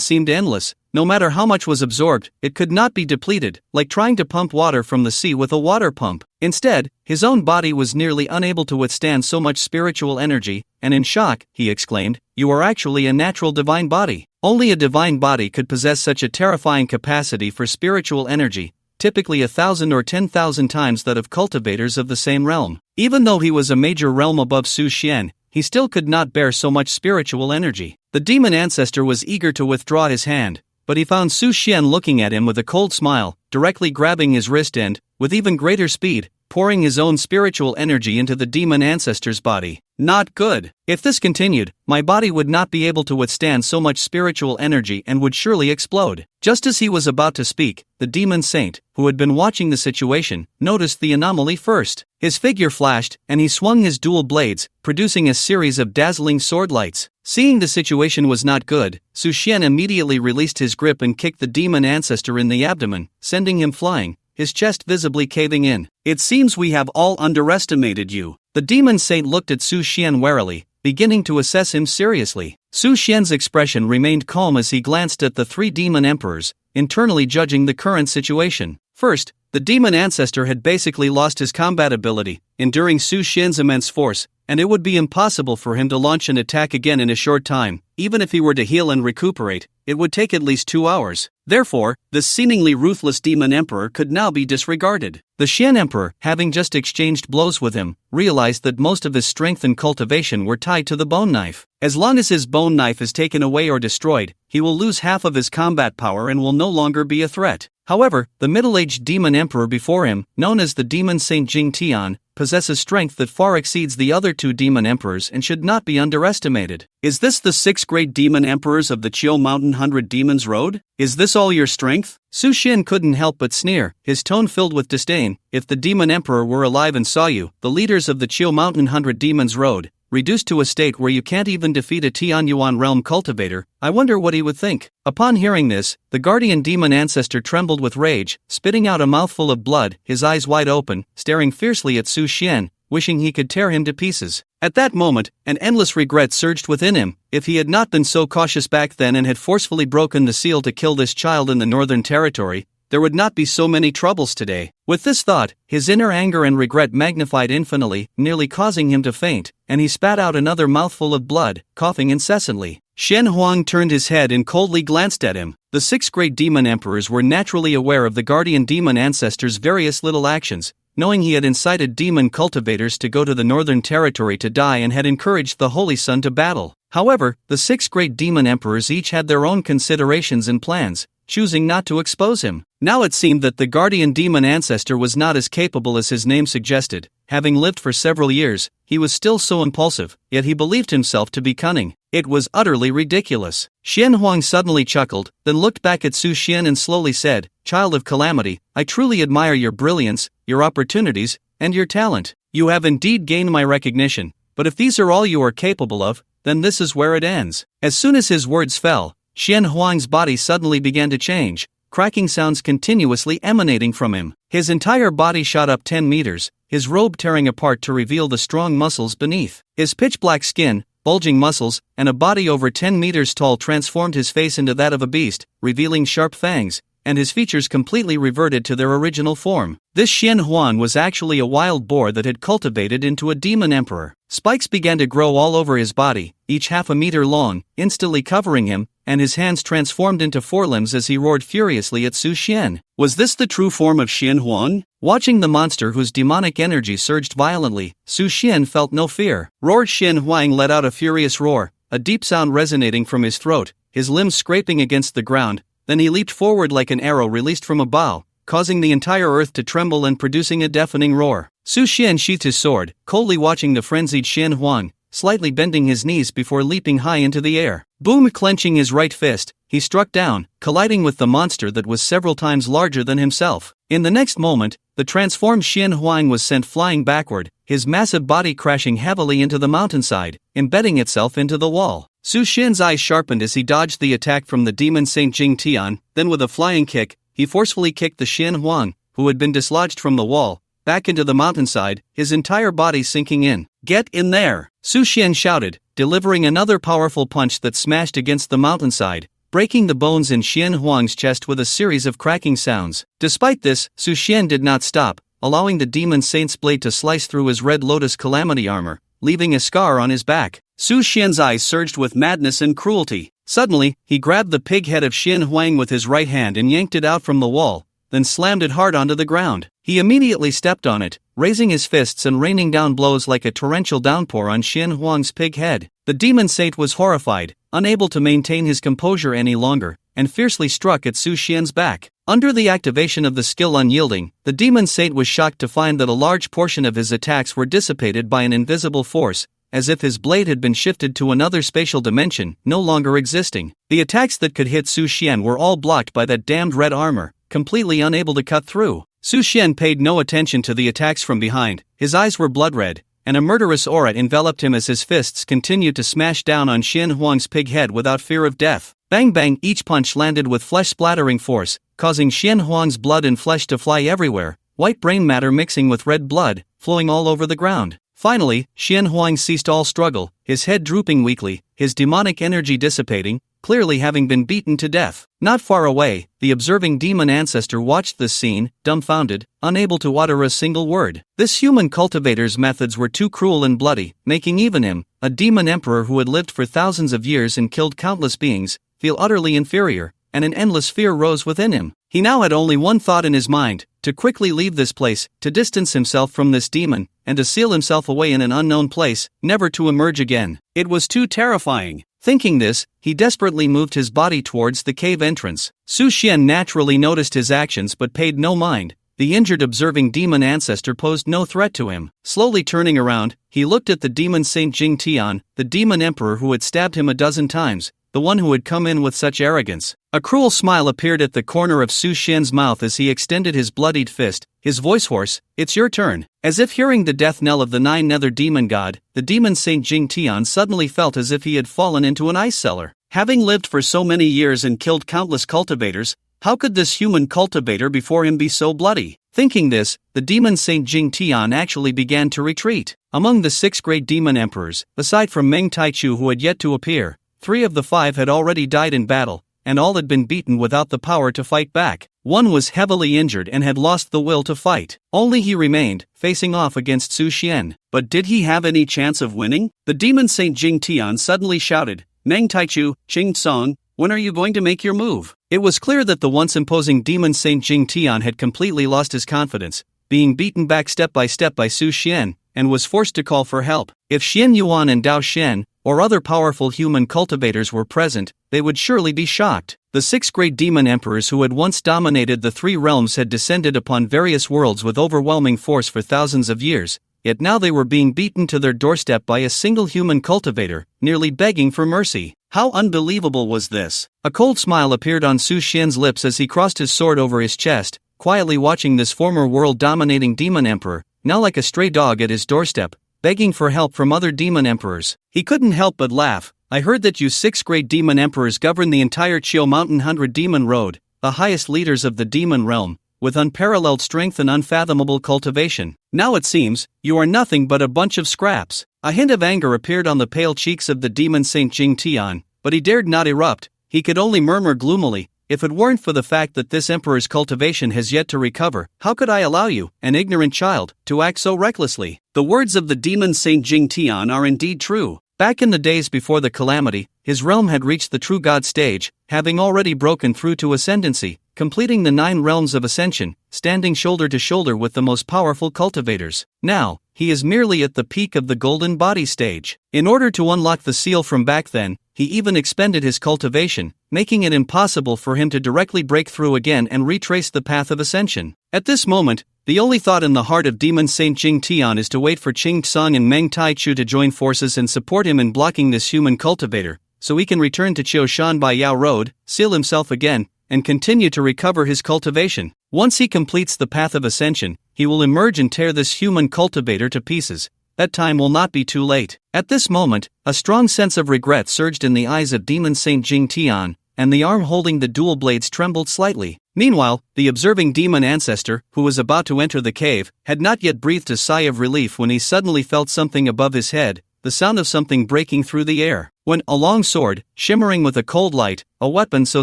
seemed endless, no matter how much was absorbed, it could not be depleted, like trying to pump water from the sea with a water pump. Instead, his own body was nearly unable to withstand so much spiritual energy, and in shock, he exclaimed, "You are actually a natural divine body." Only a divine body could possess such a terrifying capacity for spiritual energy, typically 1,000 or 10,000 times that of cultivators of the same realm. Even though he was a major realm above Su Xian, he still could not bear so much spiritual energy. The demon ancestor was eager to withdraw his hand, but he found Su Xian looking at him with a cold smile, directly grabbing his wrist and, with even greater speed, pouring his own spiritual energy into the demon ancestor's body. Not good. If this continued, my body would not be able to withstand so much spiritual energy and would surely explode. Just as he was about to speak, the demon saint, who had been watching the situation, noticed the anomaly first. His figure flashed, and he swung his dual blades, producing a series of dazzling sword lights. Seeing the situation was not good, Su Xian immediately released his grip and kicked the demon ancestor in the abdomen, sending him flying, his chest visibly caving in. "It seems we have all underestimated you." The demon saint looked at Su Xian warily, beginning to assess him seriously. Su Xian's expression remained calm as he glanced at the three demon emperors, internally judging the current situation. First, the demon ancestor had basically lost his combat ability, enduring Su Xian's immense force, and it would be impossible for him to launch an attack again in a short time. Even if he were to heal and recuperate, it would take at least 2 hours. Therefore, this seemingly ruthless demon emperor could now be disregarded. The Xian emperor, having just exchanged blows with him, realized that most of his strength and cultivation were tied to the bone knife. As long as his bone knife is taken away or destroyed, he will lose half of his combat power and will no longer be a threat. However, the middle-aged demon emperor before him, known as the demon Saint Jing Tian, possesses strength that far exceeds the other two demon emperors and should not be underestimated. "Is this the 6 great demon emperors of the Chiu Mountain 100 Demons Road? Is this all your strength?" Su Xian couldn't help but sneer, his tone filled with disdain. "If the demon emperor were alive and saw you, the leaders of the Chiu Mountain 100 Demons Road, reduced to a state where you can't even defeat a Tianyuan realm cultivator, I wonder what he would think." Upon hearing this, the guardian demon ancestor trembled with rage, spitting out a mouthful of blood, his eyes wide open, staring fiercely at Su Xian, wishing he could tear him to pieces. At that moment, an endless regret surged within him. If he had not been so cautious back then and had forcefully broken the seal to kill this child in the Northern Territory, there would not be so many troubles today. With this thought, his inner anger and regret magnified infinitely, nearly causing him to faint, and he spat out another mouthful of blood, coughing incessantly. Shen Huang turned his head and coldly glanced at him. The 6 great demon emperors were naturally aware of the guardian demon ancestor's various little actions, knowing he had incited demon cultivators to go to the Northern Territory to die and had encouraged the Holy Sun to battle. However, the 6 great demon emperors each had their own considerations and plans, choosing not to expose him. Now it seemed that the guardian demon ancestor was not as capable as his name suggested. Having lived for several years, he was still so impulsive, yet he believed himself to be cunning. It was utterly ridiculous. Xian Huang suddenly chuckled, then looked back at Su Xian and slowly said, "Child of calamity, I truly admire your brilliance, your opportunities, and your talent. You have indeed gained my recognition, but if these are all you are capable of, then this is where it ends." As soon as his words fell, Xian Huang's body suddenly began to change, cracking sounds continuously emanating from him. His entire body shot up 10 meters, his robe tearing apart to reveal the strong muscles beneath. His pitch-black skin, bulging muscles, and a body over 10 meters tall transformed his face into that of a beast, revealing sharp fangs, and his features completely reverted to their original form. This Xian Huan was actually a wild boar that had cultivated into a demon emperor. Spikes began to grow all over his body, each half a meter long, instantly covering him, and his hands transformed into forelimbs as he roared furiously at Su Xian. Was this the true form of Xian Huan? Watching the monster whose demonic energy surged violently, Su Xian felt no fear. Roared Xian Huang let out a furious roar, a deep sound resonating from his throat, his limbs scraping against the ground. Then he leaped forward like an arrow released from a bow, causing the entire earth to tremble and producing a deafening roar. Su Xian sheathed his sword, coldly watching the frenzied Xian Huang, slightly bending his knees before leaping high into the air. Boom! Clenching his right fist, he struck down, colliding with the monster that was several times larger than himself. In the next moment, the transformed Xian Huang was sent flying backward, his massive body crashing heavily into the mountainside, embedding itself into the wall. Su Xian's eyes sharpened as he dodged the attack from the demon Saint Jing Tian, then with a flying kick, he forcefully kicked the Xian Huang, who had been dislodged from the wall, back into the mountainside, his entire body sinking in. "Get in there!" Su Xian shouted, delivering another powerful punch that smashed against the mountainside, breaking the bones in Xian Huang's chest with a series of cracking sounds. Despite this, Su Xian did not stop, allowing the demon saint's blade to slice through his red lotus calamity armor, leaving a scar on his back. Su Xian's eyes surged with madness and cruelty. Suddenly, he grabbed the pig head of Xian Huang with his right hand and yanked it out from the wall, then slammed it hard onto the ground. He immediately stepped on it, raising his fists and raining down blows like a torrential downpour on Xian Huang's pig head. The demon saint was horrified, unable to maintain his composure any longer, and fiercely struck at Su Xian's back. Under the activation of the skill Unyielding, the demon saint was shocked to find that a large portion of his attacks were dissipated by an invisible force, as if his blade had been shifted to another spatial dimension, no longer existing. The attacks that could hit Su Xian were all blocked by that damned red armor, completely unable to cut through. Su Xian paid no attention to the attacks from behind, his eyes were blood red, and a murderous aura enveloped him as his fists continued to smash down on Xian Huang's pig head without fear of death. Bang bang, each punch landed with flesh-splattering force, causing Xian Huang's blood and flesh to fly everywhere, white brain matter mixing with red blood, flowing all over the ground. Finally, Xian Huang ceased all struggle, his head drooping weakly, his demonic energy dissipating, clearly having been beaten to death. Not far away, the observing demon ancestor watched this scene, dumbfounded, unable to utter a single word. This human cultivator's methods were too cruel and bloody, making even him, a demon emperor who had lived for thousands of years and killed countless beings, feel utterly inferior, and an endless fear rose within him. He now had only one thought in his mind: to quickly leave this place, to distance himself from this demon, and to seal himself away in an unknown place, never to emerge again. It was too terrifying. Thinking this, he desperately moved his body towards the cave entrance. Su Xian naturally noticed his actions but paid no mind. The injured observing demon ancestor posed no threat to him. Slowly turning around, he looked at the demon Saint Jing Tian, the demon emperor who had stabbed him a dozen times, the one who had come in with such arrogance. A cruel smile appeared at the corner of Su Xian's mouth as he extended his bloodied fist, his voice hoarse. "It's your turn." As if hearing the death knell of the nine-nether demon god, the demon Saint Jing Tian suddenly felt as if he had fallen into an ice cellar. Having lived for so many years and killed countless cultivators, how could this human cultivator before him be so bloody? Thinking this, the demon Saint Jing Tian actually began to retreat. Among the 6 great demon emperors, aside from Meng Taichu who had yet to appear, 3 of the 5 had already died in battle, and all had been beaten without the power to fight back. One was heavily injured and had lost the will to fight. Only he remained, facing off against Su Xian. But did he have any chance of winning? The demon Saint Jing Tian suddenly shouted, "Meng Taichu, Qing Song, when are you going to make your move?" It was clear that the once imposing demon Saint Jing Tian had completely lost his confidence, being beaten back step by Su Xian, and was forced to call for help. If Xian Yuan and Dao Shen, or other powerful human cultivators were present, they would surely be shocked. The 6 great demon emperors who had once dominated the 3 realms had descended upon various worlds with overwhelming force for thousands of years, yet now they were being beaten to their doorstep by a single human cultivator, nearly begging for mercy. How unbelievable was this? A cold smile appeared on Su Xian's lips as he crossed his sword over his chest, quietly watching this former world-dominating demon emperor, now like a stray dog at his doorstep, begging for help from other demon emperors. He couldn't help but laugh. "I heard that you 6 great demon emperors govern the entire Chiu Mountain 100 Demon Road, the highest leaders of the demon realm, with unparalleled strength and unfathomable cultivation. Now it seems, you are nothing but a bunch of scraps." A hint of anger appeared on the pale cheeks of the demon Saint Jing Tian, but he dared not erupt. He could only murmur gloomily, "If it weren't for the fact that this emperor's cultivation has yet to recover, how could I allow you, an ignorant child, to act so recklessly?" The words of the demon Saint Jing Tian are indeed true. Back in the days before the calamity, his realm had reached the true god stage, having already broken through to ascendancy, completing the 9 realms of ascension, standing shoulder to shoulder with the most powerful cultivators. Now, he is merely at the peak of the golden body stage. In order to unlock the seal from back then, he even expended his cultivation, making it impossible for him to directly break through again and retrace the path of ascension. At this moment, the only thought in the heart of demon Saint Jing Tian is to wait for Qing Song and Meng Taichu to join forces and support him in blocking this human cultivator, so he can return to Qiushan by Yao Road, seal himself again, and continue to recover his cultivation. Once he completes the path of ascension, he will emerge and tear this human cultivator to pieces. That time will not be too late. At this moment, a strong sense of regret surged in the eyes of demon Saint Jing Tian, and the arm holding the dual blades trembled slightly. Meanwhile, the observing demon ancestor, who was about to enter the cave, had not yet breathed a sigh of relief when he suddenly felt something above his head, the sound of something breaking through the air. When a long sword, shimmering with a cold light, a weapon so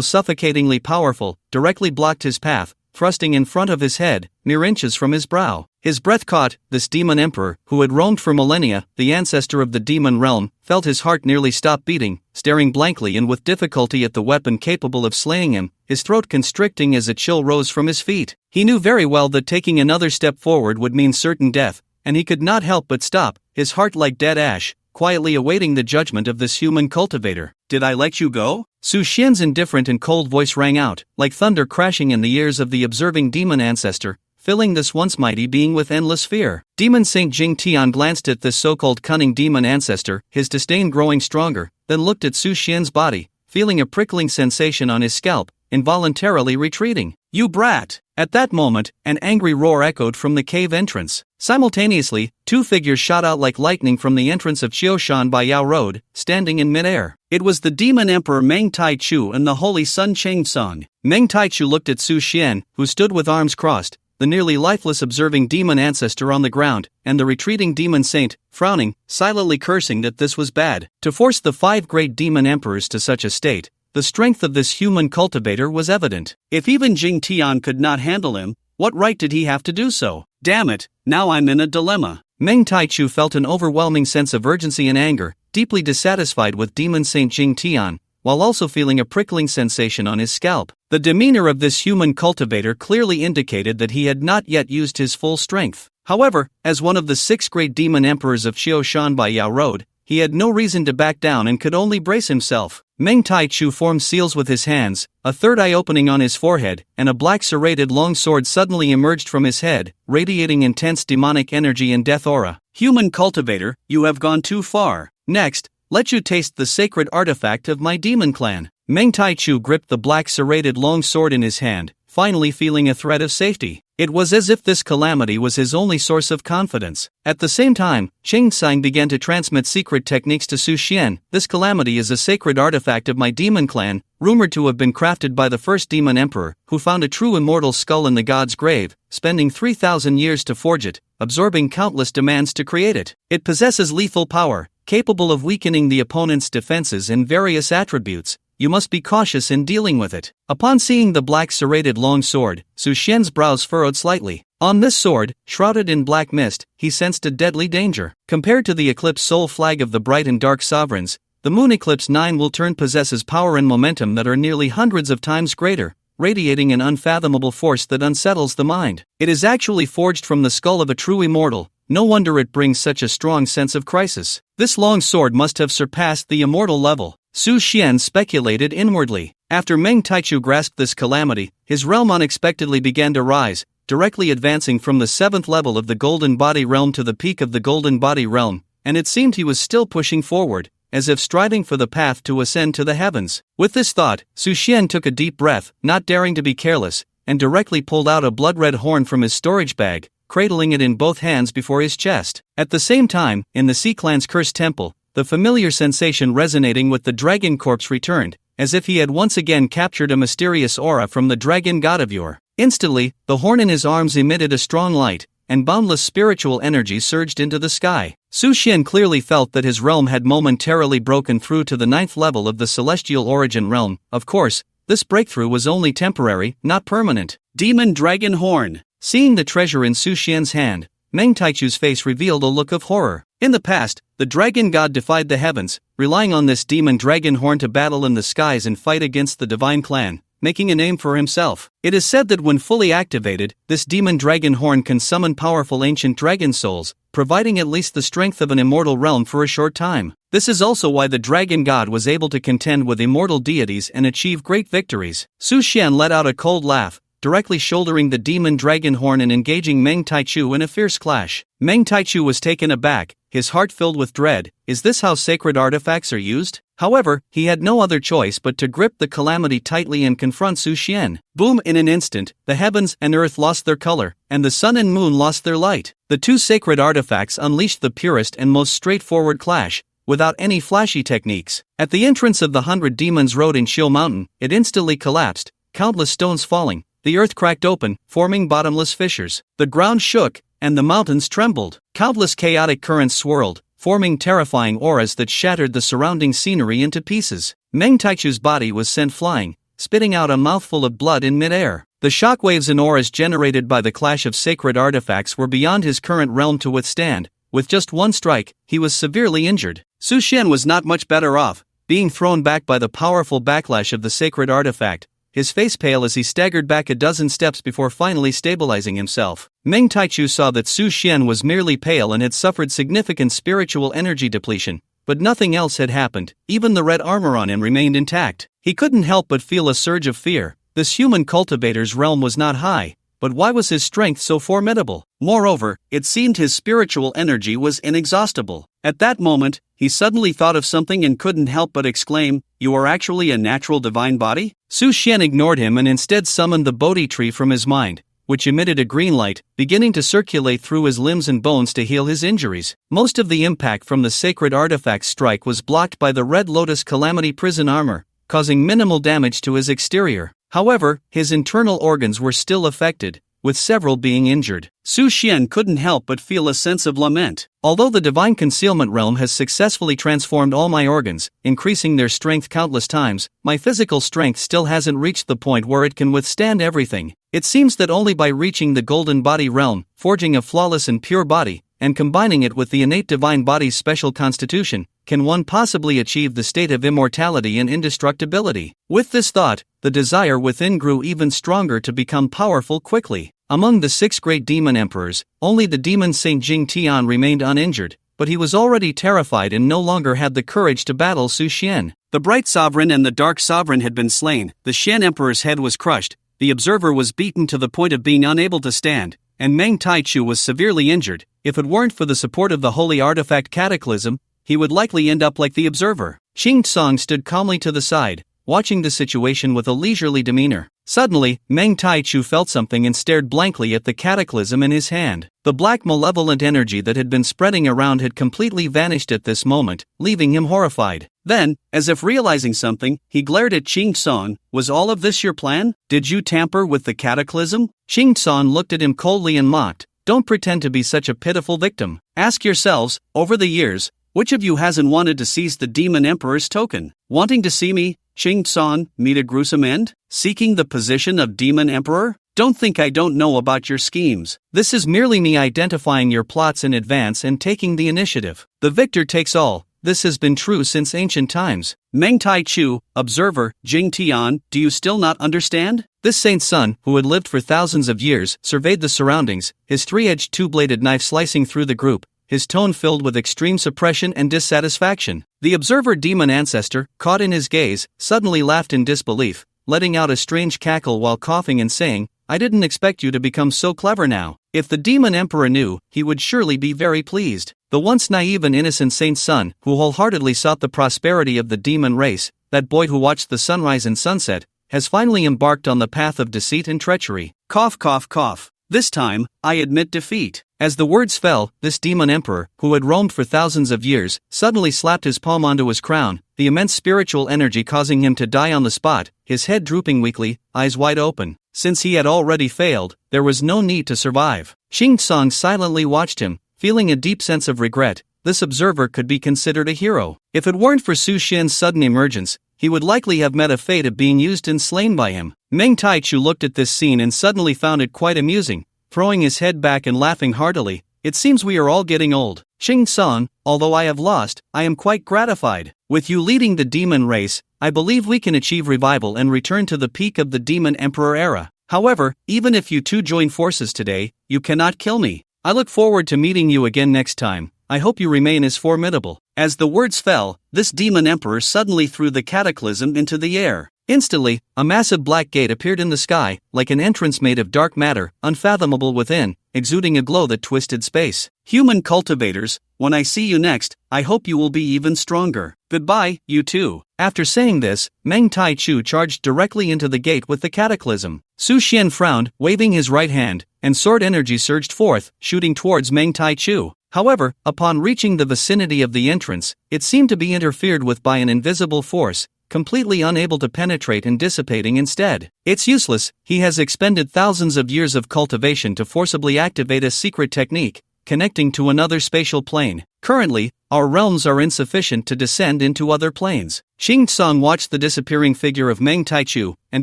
suffocatingly powerful, directly blocked his path, thrusting in front of his head, mere inches from his brow. His breath caught. This demon emperor, who had roamed for millennia, the ancestor of the demon realm, felt his heart nearly stop beating, staring blankly and with difficulty at the weapon capable of slaying him, his throat constricting as a chill rose from his feet. He knew very well that taking another step forward would mean certain death, and he could not help but stop, his heart like dead ash, quietly awaiting the judgment of this human cultivator. "Did I let you go?" Su Xian's indifferent and cold voice rang out, like thunder crashing in the ears of the observing demon ancestor, filling this once mighty being with endless fear. Demon Saint Jing Tian glanced at this so-called cunning demon ancestor, his disdain growing stronger, then looked at Su Xian's body, feeling a prickling sensation on his scalp, involuntarily retreating. "You brat!" At that moment, an angry roar echoed from the cave entrance. Simultaneously, two figures shot out like lightning from the entrance of Qiushan by Yao Road, standing in midair. It was the demon emperor Meng Taichu and the holy Sun Chengsong. Meng Taichu looked at Su Xian, who stood with arms crossed, the nearly lifeless observing demon ancestor on the ground, and the retreating demon saint, frowning, silently cursing that this was bad. To force the 5 great demon emperors to such a state, the strength of this human cultivator was evident. If even Jing Tian could not handle him, what right did he have to do so? Damn it, now I'm in a dilemma. Meng Taichu felt an overwhelming sense of urgency and anger, deeply dissatisfied with Demon Saint Jing Tian, while also feeling a prickling sensation on his scalp. The demeanor of this human cultivator clearly indicated that he had not yet used his full strength. However, as one of the 6 great demon emperors of Qiushan by Yao Road, he had no reason to back down and could only brace himself. Meng Taichu formed seals with his hands, a third eye opening on his forehead, and a black serrated long sword suddenly emerged from his head, radiating intense demonic energy and death aura. "Human cultivator, you have gone too far. Next, let you taste the sacred artifact of my demon clan." Meng Taichu gripped the black serrated long sword in his hand, finally feeling a thread of safety. It was as if this calamity was his only source of confidence. At the same time, Cheng Tsang began to transmit secret techniques to Su Xian. "This calamity is a sacred artifact of my demon clan, rumored to have been crafted by the first demon emperor, who found a true immortal skull in the god's grave, spending 3,000 years to forge it, absorbing countless demands to create it. It possesses lethal power, capable of weakening the opponent's defenses and various attributes. You must be cautious in dealing with it." Upon seeing the black serrated long sword, Su Xian's brows furrowed slightly. On this sword, shrouded in black mist, he sensed a deadly danger. Compared to the Eclipse Soul flag of the bright and dark sovereigns, the Moon Eclipse 9 will turn possesses power and momentum that are nearly hundreds of times greater, radiating an unfathomable force that unsettles the mind. It is actually forged from the skull of a true immortal. No wonder it brings such a strong sense of crisis. This long sword must have surpassed the immortal level. Su Xian speculated inwardly. After Meng Taichu grasped this calamity, his realm unexpectedly began to rise, directly advancing from the 7th level of the Golden Body realm to the peak of the Golden Body realm, and it seemed he was still pushing forward, as if striding for the path to ascend to the heavens. With this thought, Su Xian took a deep breath, not daring to be careless, and directly pulled out a blood-red horn from his storage bag, cradling it in both hands before his chest. At the same time, in the Sea Clan's cursed temple, the familiar sensation resonating with the dragon corpse returned, as if he had once again captured a mysterious aura from the dragon god of yore. Instantly, the horn in his arms emitted a strong light, and boundless spiritual energy surged into the sky. Su Xian clearly felt that his realm had momentarily broken through to the 9th level of the celestial origin realm. Of course, this breakthrough was only temporary, not permanent. Demon Dragon Horn. Seeing the treasure in Su Xian's hand, Meng Taichu's face revealed a look of horror. In the past, the dragon god defied the heavens, relying on this demon dragon horn to battle in the skies and fight against the divine clan, making a name for himself. It is said that when fully activated, this demon dragon horn can summon powerful ancient dragon souls, providing at least the strength of an immortal realm for a short time. This is also why the dragon god was able to contend with immortal deities and achieve great victories. Su Xian let out a cold laugh, directly shouldering the demon dragon horn and engaging Meng Taichu in a fierce clash. Meng Taichu was taken aback, his heart filled with dread. Is this how sacred artifacts are used? However, he had no other choice but to grip the calamity tightly and confront Su Xian. Boom! In an instant, the heavens and earth lost their color, and the sun and moon lost their light. The two sacred artifacts unleashed the purest and most straightforward clash, without any flashy techniques. At the entrance of the 100 Demons Road in Shil Mountain, it instantly collapsed, countless stones falling. The earth cracked open, forming bottomless fissures. The ground shook, and the mountains trembled. Countless chaotic currents swirled, forming terrifying auras that shattered the surrounding scenery into pieces. Meng Taichu's body was sent flying, spitting out a mouthful of blood in midair. The shockwaves and auras generated by the clash of sacred artifacts were beyond his current realm to withstand. With just one strike, he was severely injured. Su Xian was not much better off, being thrown back by the powerful backlash of the sacred artifact, his face pale as he staggered back a dozen steps before finally stabilizing himself. Meng Taichu saw that Su Xian was merely pale and had suffered significant spiritual energy depletion, but nothing else had happened. Even the red armor on him remained intact. He couldn't help but feel a surge of fear. This human cultivator's realm was not high, but why was his strength so formidable? Moreover, it seemed his spiritual energy was inexhaustible. At that moment, he suddenly thought of something and couldn't help but exclaim, "You are actually a natural divine body?" Su Xian ignored him and instead summoned the bodhi tree from his mind, which emitted a green light, beginning to circulate through his limbs and bones to heal his injuries. Most of the impact from the sacred artifact's strike was blocked by the Red Lotus Calamity prison armor, causing minimal damage to his exterior. However, his internal organs were still affected, with several being injured. Su Xian couldn't help but feel a sense of lament. Although the divine concealment realm has successfully transformed all my organs, increasing their strength countless times, my physical strength still hasn't reached the point where it can withstand everything. It seems that only by reaching the golden body realm, forging a flawless and pure body, and combining it with the innate divine body's special constitution, can one possibly achieve the state of immortality and indestructibility. With this thought, the desire within grew even stronger to become powerful quickly. Among the 6 great demon emperors, only the demon Saint Jing Tian remained uninjured, but he was already terrified and no longer had the courage to battle Su Xian. The bright sovereign and the dark sovereign had been slain, the Xian emperor's head was crushed, the observer was beaten to the point of being unable to stand, and Meng Taichu was severely injured. If it weren't for the support of the holy artifact Cataclysm, he would likely end up like the observer. Qing Tsong stood calmly to the side, watching the situation with a leisurely demeanor. Suddenly, Meng Taichu felt something and stared blankly at the cataclysm in his hand. The black malevolent energy that had been spreading around had completely vanished at this moment, leaving him horrified. Then, as if realizing something, he glared at Qing Tsong. "Was all of this your plan? Did you tamper with the cataclysm?" Qing Tsong looked at him coldly and mocked. "Don't pretend to be such a pitiful victim. Ask yourselves, over the years, which of you hasn't wanted to seize the Demon Emperor's token? Wanting to see me, Qing Tsong, meet a gruesome end? Seeking the position of Demon Emperor? Don't think I don't know about your schemes. This is merely me identifying your plots in advance and taking the initiative. The victor takes all. This has been true since ancient times. Meng Taichu, observer, Jing Tian, do you still not understand?" This saint's son, who had lived for thousands of years, surveyed the surroundings, his 3-edged 2-bladed knife slicing through the group, his tone filled with extreme suppression and dissatisfaction. The observer demon ancestor, caught in his gaze, suddenly laughed in disbelief, letting out a strange cackle while coughing and saying, "I didn't expect you to become so clever now." If the demon emperor knew, he would surely be very pleased. The once naive and innocent saint's son, who wholeheartedly sought the prosperity of the demon race, that boy who watched the sunrise and sunset, has finally embarked on the path of deceit and treachery. Cough, cough, cough. This time, I admit defeat. As the words fell, this demon emperor, who had roamed for thousands of years, suddenly slapped his palm onto his crown, the immense spiritual energy causing him to die on the spot, his head drooping weakly, eyes wide open. Since he had already failed, there was no need to survive. Qing Tsong silently watched him, feeling a deep sense of regret. This observer could be considered a hero. If it weren't for Su Xian's sudden emergence, he would likely have met a fate of being used and slain by him. Meng Taichu looked at this scene and suddenly found it quite amusing, throwing his head back and laughing heartily. "It seems we are all getting old. Qing Tsong, although I have lost, I am quite gratified. With you leading the demon race, I believe we can achieve revival and return to the peak of the demon emperor era. However, even if you two join forces today, you cannot kill me. I look forward to meeting you again next time. I hope you remain as formidable." As the words fell, this demon emperor suddenly threw the cataclysm into the air. Instantly, a massive black gate appeared in the sky, like an entrance made of dark matter, unfathomable within, exuding a glow that twisted space. "Human cultivators, when I see you next, I hope you will be even stronger. Goodbye, you two." After saying this, Meng Taichu charged directly into the gate with the cataclysm. Su Xian frowned, waving his right hand, and sword energy surged forth, shooting towards Meng Taichu. However, upon reaching the vicinity of the entrance, it seemed to be interfered with by an invisible force, completely unable to penetrate and dissipating instead. "It's useless, he has expended thousands of years of cultivation to forcibly activate a secret technique. connecting to another spatial plane. Currently, our realms are insufficient to descend into other planes. Xing Tsang watched the disappearing figure of Meng Taichu, and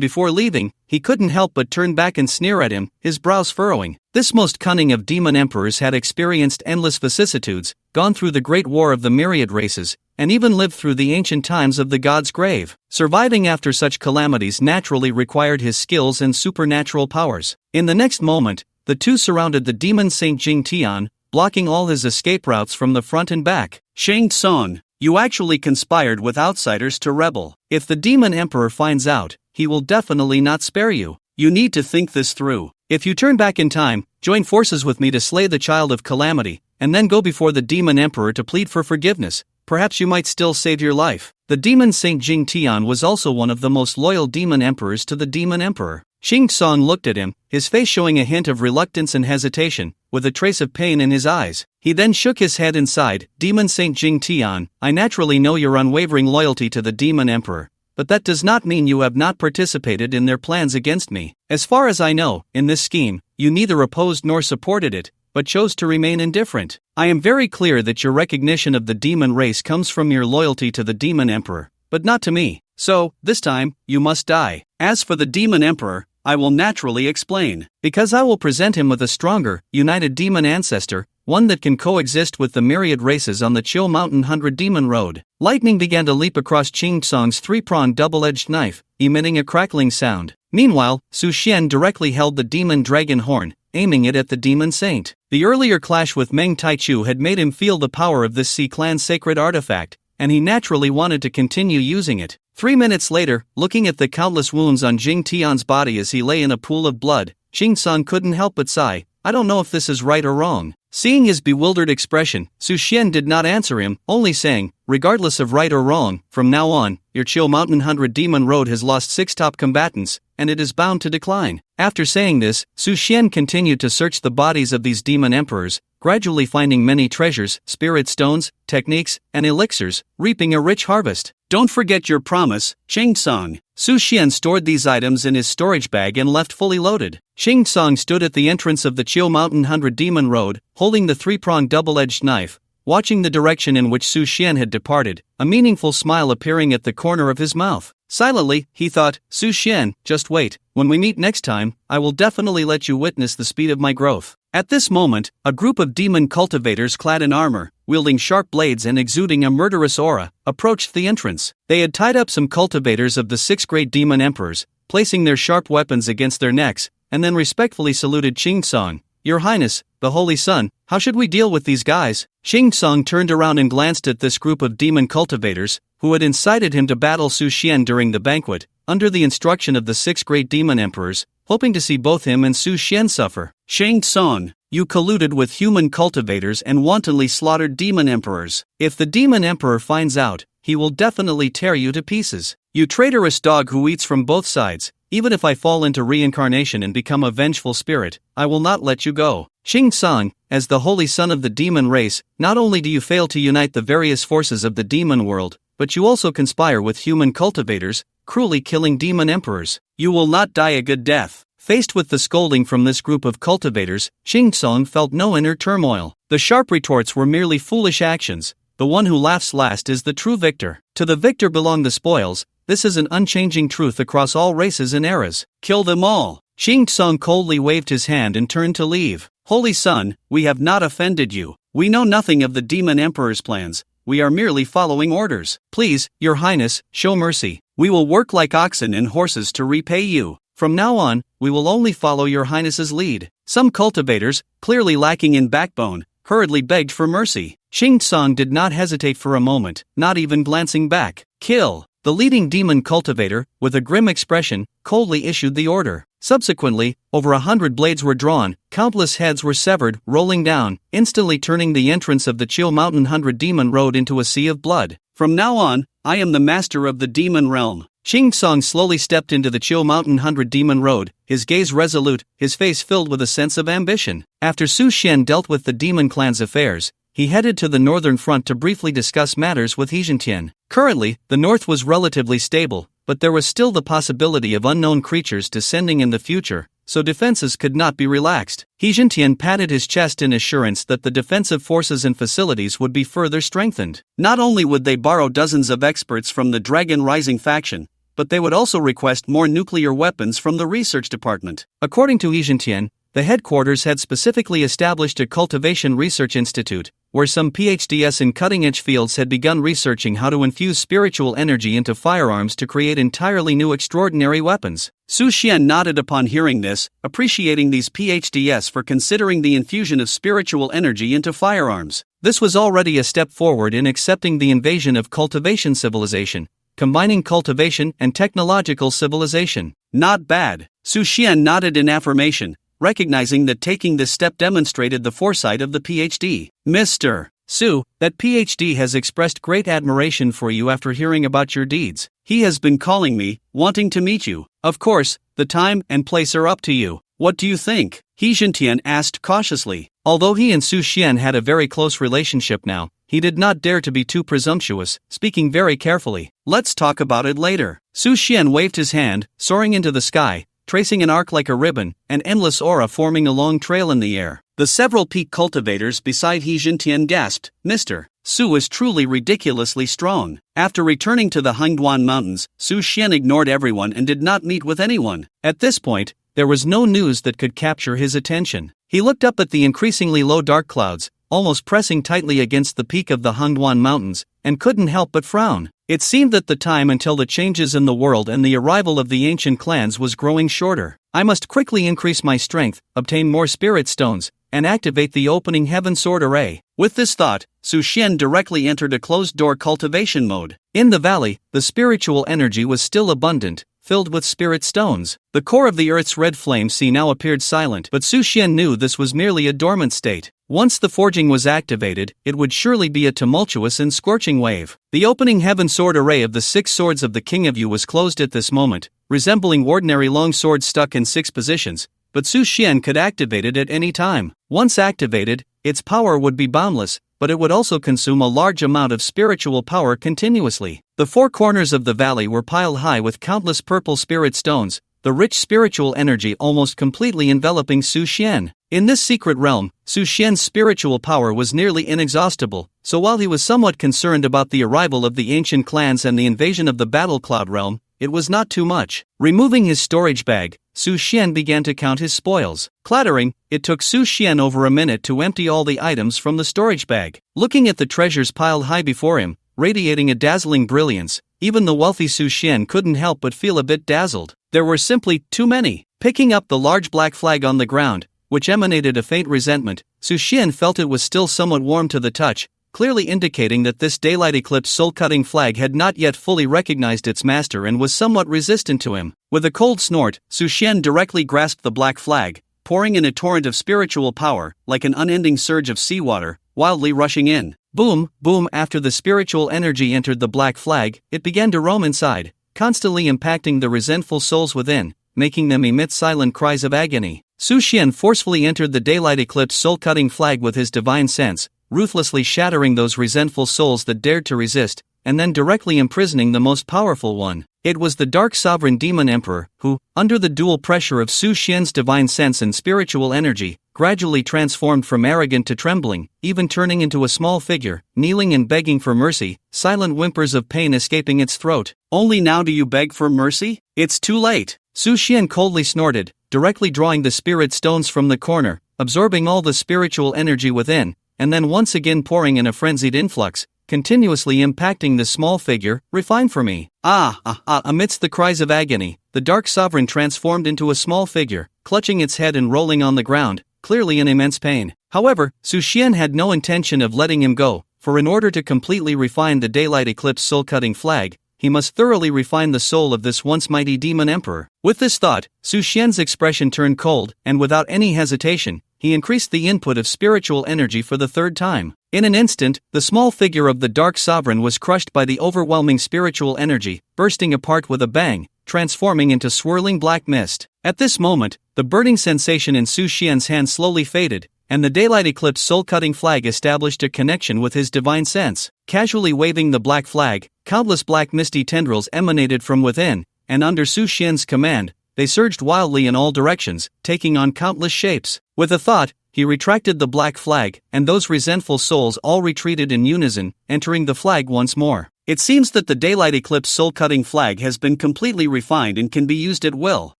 before leaving, he couldn't help but turn back and sneer at him, his brows furrowing. This most cunning of demon emperors had experienced endless vicissitudes, gone through the great war of the myriad races, and even lived through the ancient times of the god's grave. Surviving after such calamities naturally required his skills and supernatural powers. In the next moment, the two surrounded the demon Saint Jing Tian, blocking all his escape routes from the front and back. Shang Tsung, you actually conspired with outsiders to rebel. If the demon emperor finds out, he will definitely not spare you. You need to think this through. If you turn back in time, join forces with me to slay the child of calamity, and then go before the demon emperor to plead for forgiveness, perhaps you might still save your life. The demon Saint Jing Tian was also one of the most loyal demon emperors to the demon emperor. Xing Tsang looked at him, his face showing a hint of reluctance and hesitation, with a trace of pain in his eyes. He then shook his head and sighed. Demon Saint Jing Tian, I naturally know your unwavering loyalty to the demon emperor, but that does not mean you have not participated in their plans against me. As far as I know, in this scheme, you neither opposed nor supported it, but chose to remain indifferent. I am very clear that your recognition of the demon race comes from your loyalty to the demon emperor, but not to me. So, this time, you must die. As for the demon emperor, I will naturally explain. Because I will present him with a stronger, united demon ancestor, one that can coexist with the myriad races on the Chill Mountain 100 Demon Road. Lightning began to leap across Qing Tsong's three-pronged double-edged knife, emitting a crackling sound. Meanwhile, Su Xian directly held the demon dragon horn, aiming it at the demon saint. The earlier clash with Meng Taichu had made him feel the power of this Sea Clan's sacred artifact, and he naturally wanted to continue using it. 3 minutes later, looking at the countless wounds on Jing Tian's body as he lay in a pool of blood, Xing Tsang couldn't help but sigh. I don't know if this is right or wrong. Seeing his bewildered expression, Su Xian did not answer him, only saying, regardless of right or wrong, from now on, your Chill Mountain 100 Demon Road has lost 6 top combatants, and it is bound to decline. After saying this, Su Xian continued to search the bodies of these demon emperors, gradually finding many treasures, spirit stones, techniques, and elixirs, reaping a rich harvest. Don't forget your promise, Cheng Tsang. Su Xian stored these items in his storage bag and left fully loaded. Cheng Tsang stood at the entrance of the Chill Mountain 100 Demon Road, holding the three-pronged double-edged knife, watching the direction in which Su Xian had departed, a meaningful smile appearing at the corner of his mouth. Silently, he thought, Su Xian, just wait. When we meet next time, I will definitely let you witness the speed of my growth. At this moment, a group of demon cultivators clad in armor, wielding sharp blades and exuding a murderous aura, approached the entrance. They had tied up some cultivators of the 6 great demon emperors, placing their sharp weapons against their necks, and then respectfully saluted Xing Tsang. Your Highness, the Holy Sun, how should we deal with these guys? Xing Tsang turned around and glanced at this group of demon cultivators, who had incited him to battle Su Xian during the banquet, under the instruction of the 6 great demon emperors, hoping to see both him and Su Xian suffer. Shang Tsung, you colluded with human cultivators and wantonly slaughtered demon emperors. If the demon emperor finds out, he will definitely tear you to pieces. You traitorous dog who eats from both sides. Even if I fall into reincarnation and become a vengeful spirit, I will not let you go. Xing Tsang, as the holy son of the demon race, not only do you fail to unite the various forces of the demon world, but you also conspire with human cultivators, cruelly killing demon emperors. You will not die a good death. Faced with the scolding from this group of cultivators, Xing Tsang felt no inner turmoil. The sharp retorts were merely foolish actions. The one who laughs last is the true victor. To the victor belong the spoils. This is an unchanging truth across all races and eras. Kill them all. Xing Tsang coldly waved his hand and turned to leave. Holy Son, we have not offended you. We know nothing of the demon emperor's plans. We are merely following orders. Please, Your Highness, show mercy. We will work like oxen and horses to repay you. From now on, we will only follow Your Highness's lead. Some cultivators, clearly lacking in backbone, hurriedly begged for mercy. Xing Tsang did not hesitate for a moment, not even glancing back. Kill. The leading demon cultivator, with a grim expression, coldly issued the order. Subsequently, over 100 blades were drawn, countless heads were severed, rolling down, instantly turning the entrance of the Chill Mountain 100 Demon Road into a sea of blood. From now on, I am the master of the demon realm. Xing Tsang slowly stepped into the Chill Mountain 100 Demon Road, his gaze resolute, his face filled with a sense of ambition. After Su Xian dealt with the demon clan's affairs, he headed to the northern front to briefly discuss matters with He Zhentian. Currently, the north was relatively stable, but there was still the possibility of unknown creatures descending in the future, so defenses could not be relaxed. He Jintian patted his chest in assurance that the defensive forces and facilities would be further strengthened. Not only would they borrow dozens of experts from the Dragon Rising faction, but they would also request more nuclear weapons from the research department. According to He Jintian, the headquarters had specifically established a cultivation research institute, where some PhDs in cutting-edge fields had begun researching how to infuse spiritual energy into firearms to create entirely new extraordinary weapons. Su Xian nodded upon hearing this, appreciating these PhDs for considering the infusion of spiritual energy into firearms. This was already a step forward in accepting the invasion of cultivation civilization, combining cultivation and technological civilization. Not bad. Su Xian nodded in affirmation, recognizing that taking this step demonstrated the foresight of the PhD. Mr. Su, that PhD has expressed great admiration for you after hearing about your deeds. He has been calling me, wanting to meet you. Of course, the time and place are up to you. What do you think? He Jintian asked cautiously. Although he and Su Xian had a very close relationship now, he did not dare to be too presumptuous, speaking very carefully. Let's talk about it later. Su Xian waved his hand, soaring into the sky, tracing an arc like a ribbon, an endless aura forming a long trail in the air. The several peak cultivators beside He Jintian gasped, Mr. Su is truly ridiculously strong. After returning to the Hangduan Mountains, Su Xian ignored everyone and did not meet with anyone. At this point, there was no news that could capture his attention. He looked up at the increasingly low dark clouds, almost pressing tightly against the peak of the Hangduan Mountains, and couldn't help but frown. It seemed that the time until the changes in the world and the arrival of the ancient clans was growing shorter. I must quickly increase my strength, obtain more spirit stones, and activate the opening heaven sword array. With this thought, Su Xian directly entered a closed-door cultivation mode. In the valley, the spiritual energy was still abundant, filled with spirit stones. The core of the earth's red flame sea now appeared silent, but Su Xian knew this was merely a dormant state. Once the forging was activated, it would surely be a tumultuous and scorching wave. The opening heaven sword array of the 6 swords of the King of Yu was closed at this moment, resembling ordinary long swords stuck in 6 positions, but Su Xian could activate it at any time. Once activated, its power would be boundless, but it would also consume a large amount of spiritual power continuously. The 4 corners of the valley were piled high with countless purple spirit stones, the rich spiritual energy almost completely enveloping Su Xian. In this secret realm, Su Xian's spiritual power was nearly inexhaustible, so while he was somewhat concerned about the arrival of the ancient clans and the invasion of the Battle Cloud realm, it was not too much. Removing his storage bag, Su Xian began to count his spoils. Clattering, it took Su Xian over a minute to empty all the items from the storage bag. Looking at the treasures piled high before him, radiating a dazzling brilliance, even the wealthy Su Xian couldn't help but feel a bit dazzled. There were simply too many. Picking up the large black flag on the ground, which emanated a faint resentment, Su Xian felt it was still somewhat warm to the touch, clearly indicating that this daylight eclipse soul-cutting flag had not yet fully recognized its master and was somewhat resistant to him. With a cold snort, Su Xian directly grasped the black flag, pouring in a torrent of spiritual power, like an unending surge of seawater, wildly rushing in. Boom, boom. After the spiritual energy entered the black flag, it began to roam inside, constantly impacting the resentful souls within, making them emit silent cries of agony. Su Xian forcefully entered the daylight eclipse soul-cutting flag with his divine sense, ruthlessly shattering those resentful souls that dared to resist, and then directly imprisoning the most powerful one. It was the Dark Sovereign Demon Emperor, who, under the dual pressure of Su Xian's divine sense and spiritual energy, gradually transformed from arrogant to trembling, even turning into a small figure, kneeling and begging for mercy, silent whimpers of pain escaping its throat. Only now do you beg for mercy? It's too late. Su Xian coldly snorted, directly drawing the spirit stones from the corner, absorbing all the spiritual energy within, and then once again pouring in a frenzied influx, continuously impacting the small figure. Refine for me. Amidst the cries of agony, the Dark Sovereign transformed into a small figure, clutching its head and rolling on the ground, clearly in immense pain. However, Su Xian had no intention of letting him go, for in order to completely refine the daylight eclipse soul-cutting flag, he must thoroughly refine the soul of this once mighty demon emperor. With this thought, Su Xian's expression turned cold, and without any hesitation, he increased the input of spiritual energy for the 3rd time. In an instant, the small figure of the Dark Sovereign was crushed by the overwhelming spiritual energy, bursting apart with a bang, transforming into swirling black mist. At this moment, the burning sensation in Su Xian's hand slowly faded, and the daylight eclipse soul-cutting flag established a connection with his divine sense. Casually waving the black flag, countless black misty tendrils emanated from within, and under Su Xian's command, they surged wildly in all directions, taking on countless shapes. With a thought, he retracted the black flag, and those resentful souls all retreated in unison, entering the flag once more. It seems that the daylight eclipse soul-cutting flag has been completely refined and can be used at will.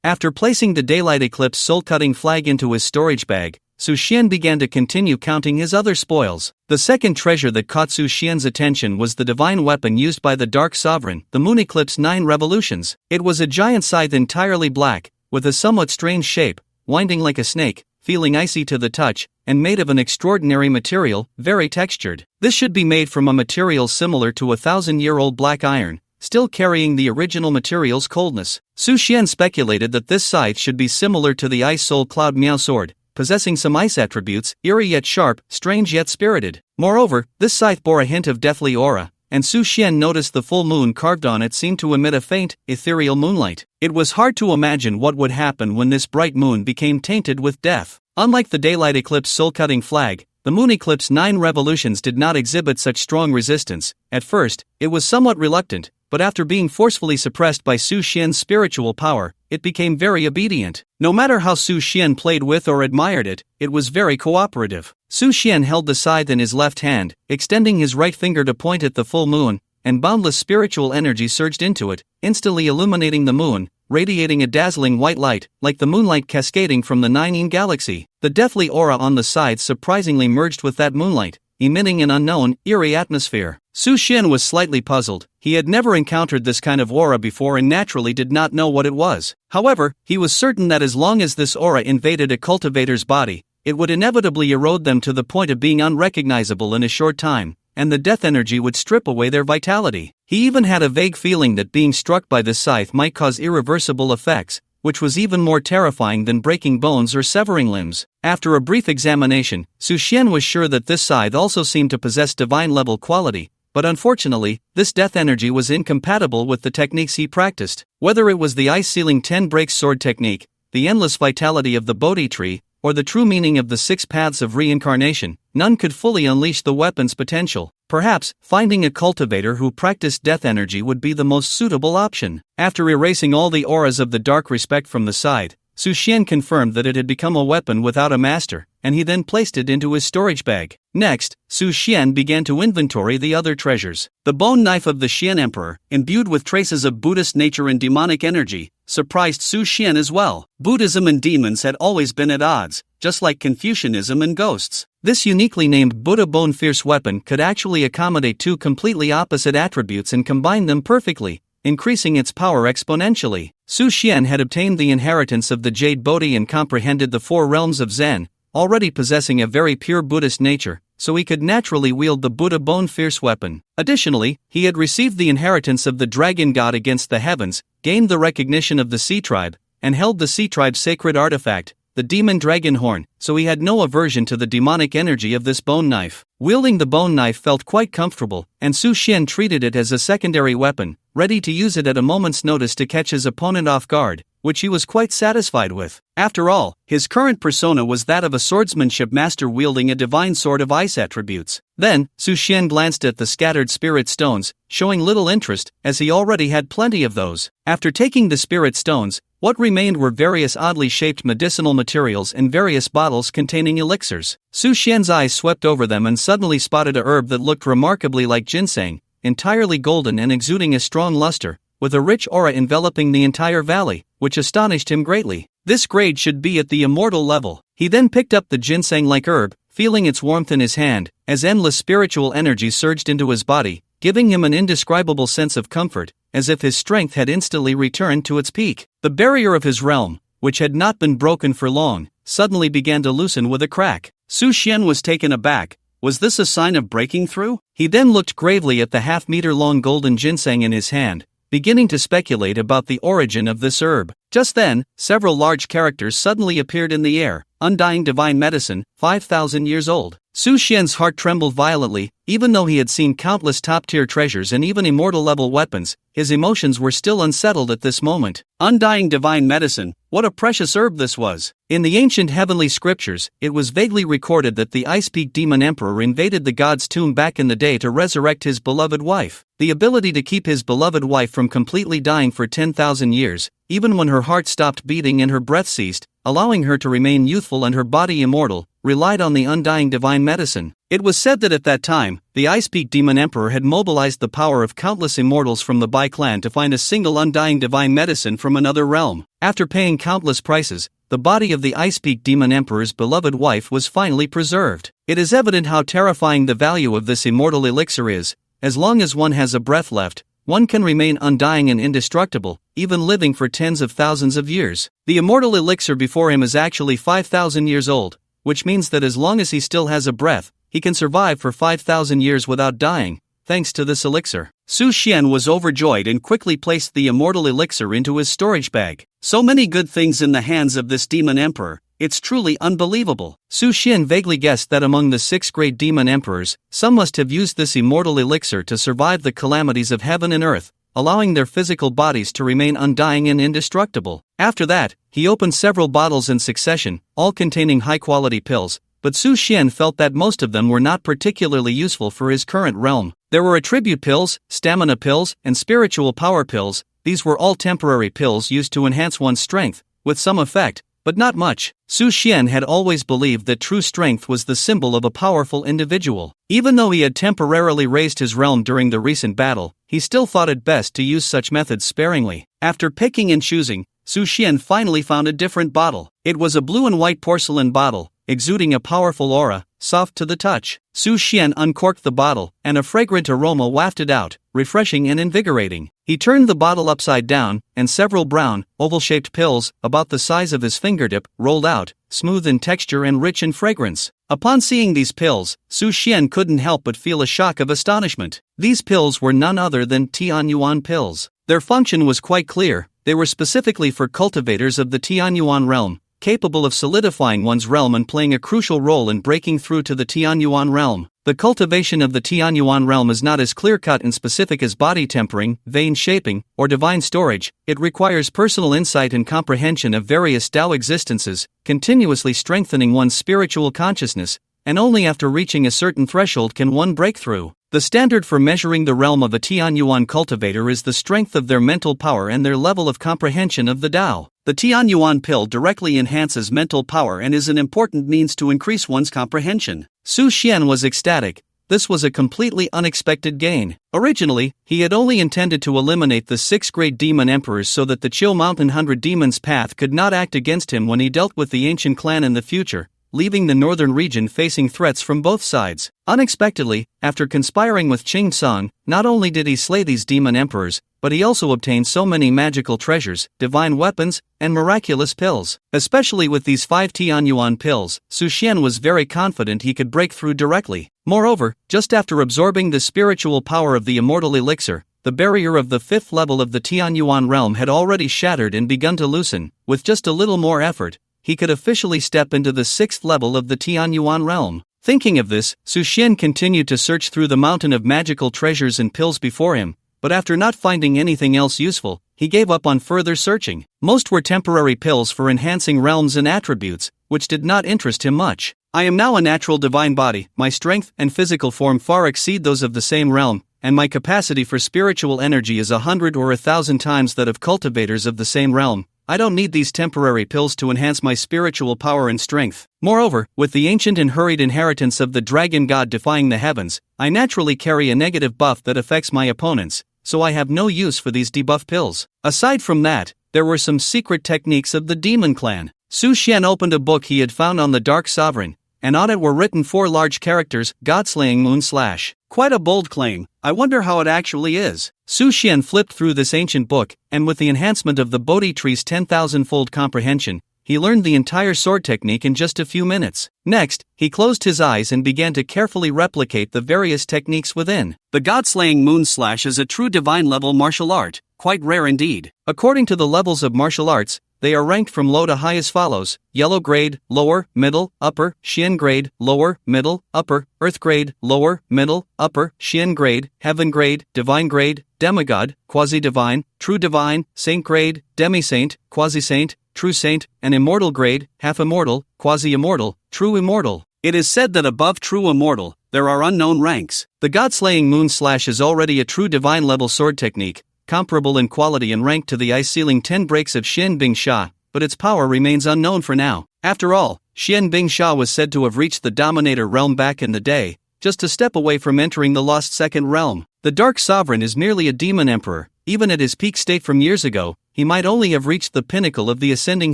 After placing the daylight eclipse soul-cutting flag into his storage bag, Su Xian began to continue counting his other spoils. The second treasure that caught Su Xian's attention was the divine weapon used by the Dark Sovereign, the Moon Eclipse 9 Revolutions. It was a giant scythe entirely black, with a somewhat strange shape, winding like a snake, feeling icy to the touch, and made of an extraordinary material, very textured. This should be made from a material similar to 1,000-year-old black iron, still carrying the original material's coldness. Su Xian speculated that this scythe should be similar to the Ice Soul Cloud Miao sword, possessing some ice attributes, eerie yet sharp, strange yet spirited. Moreover, this scythe bore a hint of deathly aura, and Su Xian noticed the full moon carved on it seemed to emit a faint, ethereal moonlight. It was hard to imagine what would happen when this bright moon became tainted with death. Unlike the daylight eclipse soul-cutting flag, the Moon Eclipse 9 Revolutions did not exhibit such strong resistance. At first, it was somewhat reluctant, but after being forcefully suppressed by Su Xian's spiritual power, it became very obedient. No matter how Su Xian played with or admired it, it was very cooperative. Su Xian held the scythe in his left hand, extending his right finger to point at the full moon, and boundless spiritual energy surged into it, instantly illuminating the moon, radiating a dazzling white light, like the moonlight cascading from the Nine Galaxy. The deathly aura on the scythe surprisingly merged with that moonlight, emitting an unknown, eerie atmosphere. Su Xian was slightly puzzled. He had never encountered this kind of aura before and naturally did not know what it was. However, he was certain that as long as this aura invaded a cultivator's body, it would inevitably erode them to the point of being unrecognizable in a short time, and the death energy would strip away their vitality. He even had a vague feeling that being struck by this scythe might cause irreversible effects, which was even more terrifying than breaking bones or severing limbs. After a brief examination, Su Xian was sure that this scythe also seemed to possess divine-level quality, but unfortunately, this death energy was incompatible with the techniques he practiced. Whether it was the ice-sealing 10 breaks sword technique, the endless vitality of the bodhi tree, or the true meaning of the 6 paths of reincarnation, none could fully unleash the weapon's potential. Perhaps, finding a cultivator who practiced death energy would be the most suitable option. After erasing all the auras of the dark respect from the side, Su Xian confirmed that it had become a weapon without a master, and he then placed it into his storage bag. Next, Su Xian began to inventory the other treasures. The bone knife of the Xian Emperor, imbued with traces of Buddhist nature and demonic energy, surprised Su Xian as well. Buddhism and demons had always been at odds, just like Confucianism and ghosts. This uniquely named Buddha Bone Fierce weapon could actually accommodate two completely opposite attributes and combine them perfectly, increasing its power exponentially. Su Xian had obtained the inheritance of the Jade Bodhi and comprehended the 4 realms of Zen, already possessing a very pure Buddhist nature, so he could naturally wield the Buddha Bone Fierce weapon. Additionally, he had received the inheritance of the Dragon God against the heavens, gained the recognition of the Sea Tribe, and held the Sea Tribe's sacred artifact, the Demon Dragon Horn, so he had no aversion to the demonic energy of this bone knife. Wielding the bone knife felt quite comfortable, and Su Xian treated it as a secondary weapon, ready to use it at a moment's notice to catch his opponent off guard, which he was quite satisfied with. After all, his current persona was that of a swordsmanship master wielding a divine sword of ice attributes. Then, Su Xian glanced at the scattered spirit stones, showing little interest, as he already had plenty of those. After taking the spirit stones, what remained were various oddly shaped medicinal materials and various bottles containing elixirs. Su Xian's eyes swept over them and suddenly spotted a herb that looked remarkably like ginseng, entirely golden and exuding a strong luster, with a rich aura enveloping the entire valley, which astonished him greatly. This grade should be at the immortal level. He then picked up the ginseng-like herb, feeling its warmth in his hand, as endless spiritual energy surged into his body, giving him an indescribable sense of comfort, as if his strength had instantly returned to its peak. The barrier of his realm, which had not been broken for long, suddenly began to loosen with a crack. Su Xian was taken aback. Was this a sign of breaking through? He then looked gravely at the half-meter-long golden ginseng in his hand, beginning to speculate about the origin of this herb. Just then, several large characters suddenly appeared in the air. Undying divine medicine, 5,000 years old. Su Xian's heart trembled violently. Even though he had seen countless top-tier treasures and even immortal-level weapons, his emotions were still unsettled at this moment. Undying divine medicine, what a precious herb this was! In the ancient heavenly scriptures, it was vaguely recorded that the Ice Peak Demon Emperor invaded the god's tomb back in the day to resurrect his beloved wife. The ability to keep his beloved wife from completely dying for 10,000 years, even when her heart stopped beating and her breath ceased, allowing her to remain youthful and her body immortal, relied on the undying divine medicine. It was said that at that time, the Ice Peak Demon Emperor had mobilized the power of countless immortals from the Bai clan to find a single undying divine medicine from another realm. After paying countless prices, the body of the Ice Peak Demon Emperor's beloved wife was finally preserved. It is evident how terrifying the value of this immortal elixir is. As long as one has a breath left, one can remain undying and indestructible, even living for tens of thousands of years. The immortal elixir before him is actually 5,000 years old, which means that as long as he still has a breath, he can survive for 5,000 years without dying, thanks to this elixir. Su Xian was overjoyed and quickly placed the immortal elixir into his storage bag. So many good things in the hands of this demon emperor, it's truly unbelievable. Su Xian vaguely guessed that among the 6 great demon emperors, some must have used this immortal elixir to survive the calamities of heaven and earth, allowing their physical bodies to remain undying and indestructible. After that, he opened several bottles in succession, all containing high-quality pills, but Su Xian felt that most of them were not particularly useful for his current realm. There were attribute pills, stamina pills, and spiritual power pills. These were all temporary pills used to enhance one's strength, with some effect, but not much. Su Xian had always believed that true strength was the symbol of a powerful individual. Even though he had temporarily raised his realm during the recent battle, he still thought it best to use such methods sparingly. After picking and choosing, Su Xian finally found a different bottle. It was a blue and white porcelain bottle, exuding a powerful aura, soft to the touch. Su Xian uncorked the bottle, and a fragrant aroma wafted out, refreshing and invigorating. He turned the bottle upside down, and several brown, oval-shaped pills, about the size of his fingertip, rolled out, smooth in texture and rich in fragrance. Upon seeing these pills, Su Xian couldn't help but feel a shock of astonishment. These pills were none other than Tianyuan pills. Their function was quite clear. They were specifically for cultivators of the Tianyuan realm, capable of solidifying one's realm and playing a crucial role in breaking through to the Tianyuan realm. The cultivation of the Tianyuan realm is not as clear-cut and specific as body tempering, vein shaping, or divine storage. It requires personal insight and comprehension of various Tao existences, continuously strengthening one's spiritual consciousness, and only after reaching a certain threshold can one break through. The standard for measuring the realm of a Tianyuan cultivator is the strength of their mental power and their level of comprehension of the Tao. The Tianyuan pill directly enhances mental power and is an important means to increase one's comprehension. Su Xian was ecstatic. This was a completely unexpected gain. Originally, he had only intended to eliminate the 6 great demon emperors so that the Chill Mountain 100 Demons path could not act against him when he dealt with the ancient clan in the future, leaving the northern region facing threats from both sides. Unexpectedly, after conspiring with Qing Song, not only did he slay these demon emperors, but he also obtained so many magical treasures, divine weapons, and miraculous pills. Especially with these 5 Tianyuan pills, Su Xian was very confident he could break through directly. Moreover, just after absorbing the spiritual power of the immortal elixir, the barrier of the 5th level of the Tianyuan realm had already shattered and begun to loosen. With just a little more effort, he could officially step into the 6th level of the Tianyuan realm. Thinking of this, Su Xian continued to search through the mountain of magical treasures and pills before him, but after not finding anything else useful, he gave up on further searching. Most were temporary pills for enhancing realms and attributes, which did not interest him much. I am now a natural divine body, my strength and physical form far exceed those of the same realm, and my capacity for spiritual energy is 100 or 1,000 times that of cultivators of the same realm. I don't need these temporary pills to enhance my spiritual power and strength. Moreover, with the ancient and hurried inheritance of the dragon god defying the heavens, I naturally carry a negative buff that affects my opponents, so I have no use for these debuff pills. Aside from that, there were some secret techniques of the demon clan. Su Xian opened a book he had found on the Dark Sovereign, and on it were written 4 large characters, God-slaying moon / Quite a bold claim. I wonder how it actually is. Su Xian flipped through this ancient book, and with the enhancement of the Bodhi tree's 10,000-fold comprehension, he learned the entire sword technique in just a few minutes. Next, he closed his eyes and began to carefully replicate the various techniques within. The God-slaying moon / is a true divine-level martial art, quite rare indeed. According to the levels of martial arts, they are ranked from low to high as follows: yellow grade, lower, middle, upper, Xian grade, lower, middle, upper, earth grade, lower, middle, upper, Xian grade, heaven grade, divine grade, demigod, quasi-divine, true divine, saint grade, demi-saint, quasi-saint, true saint, and immortal grade, half-immortal, quasi-immortal, true immortal. It is said that above true immortal, there are unknown ranks. The god-slaying moon slash is already a true divine level sword technique, comparable in quality and rank to the ice-sealing 10 breaks of Xin Bing Sha, but its power remains unknown for now. After all, Xian Bing Sha was said to have reached the Dominator realm back in the day, just a step away from entering the lost second realm. The Dark Sovereign is merely a demon emperor. Even at his peak state from years ago, he might only have reached the pinnacle of the ascending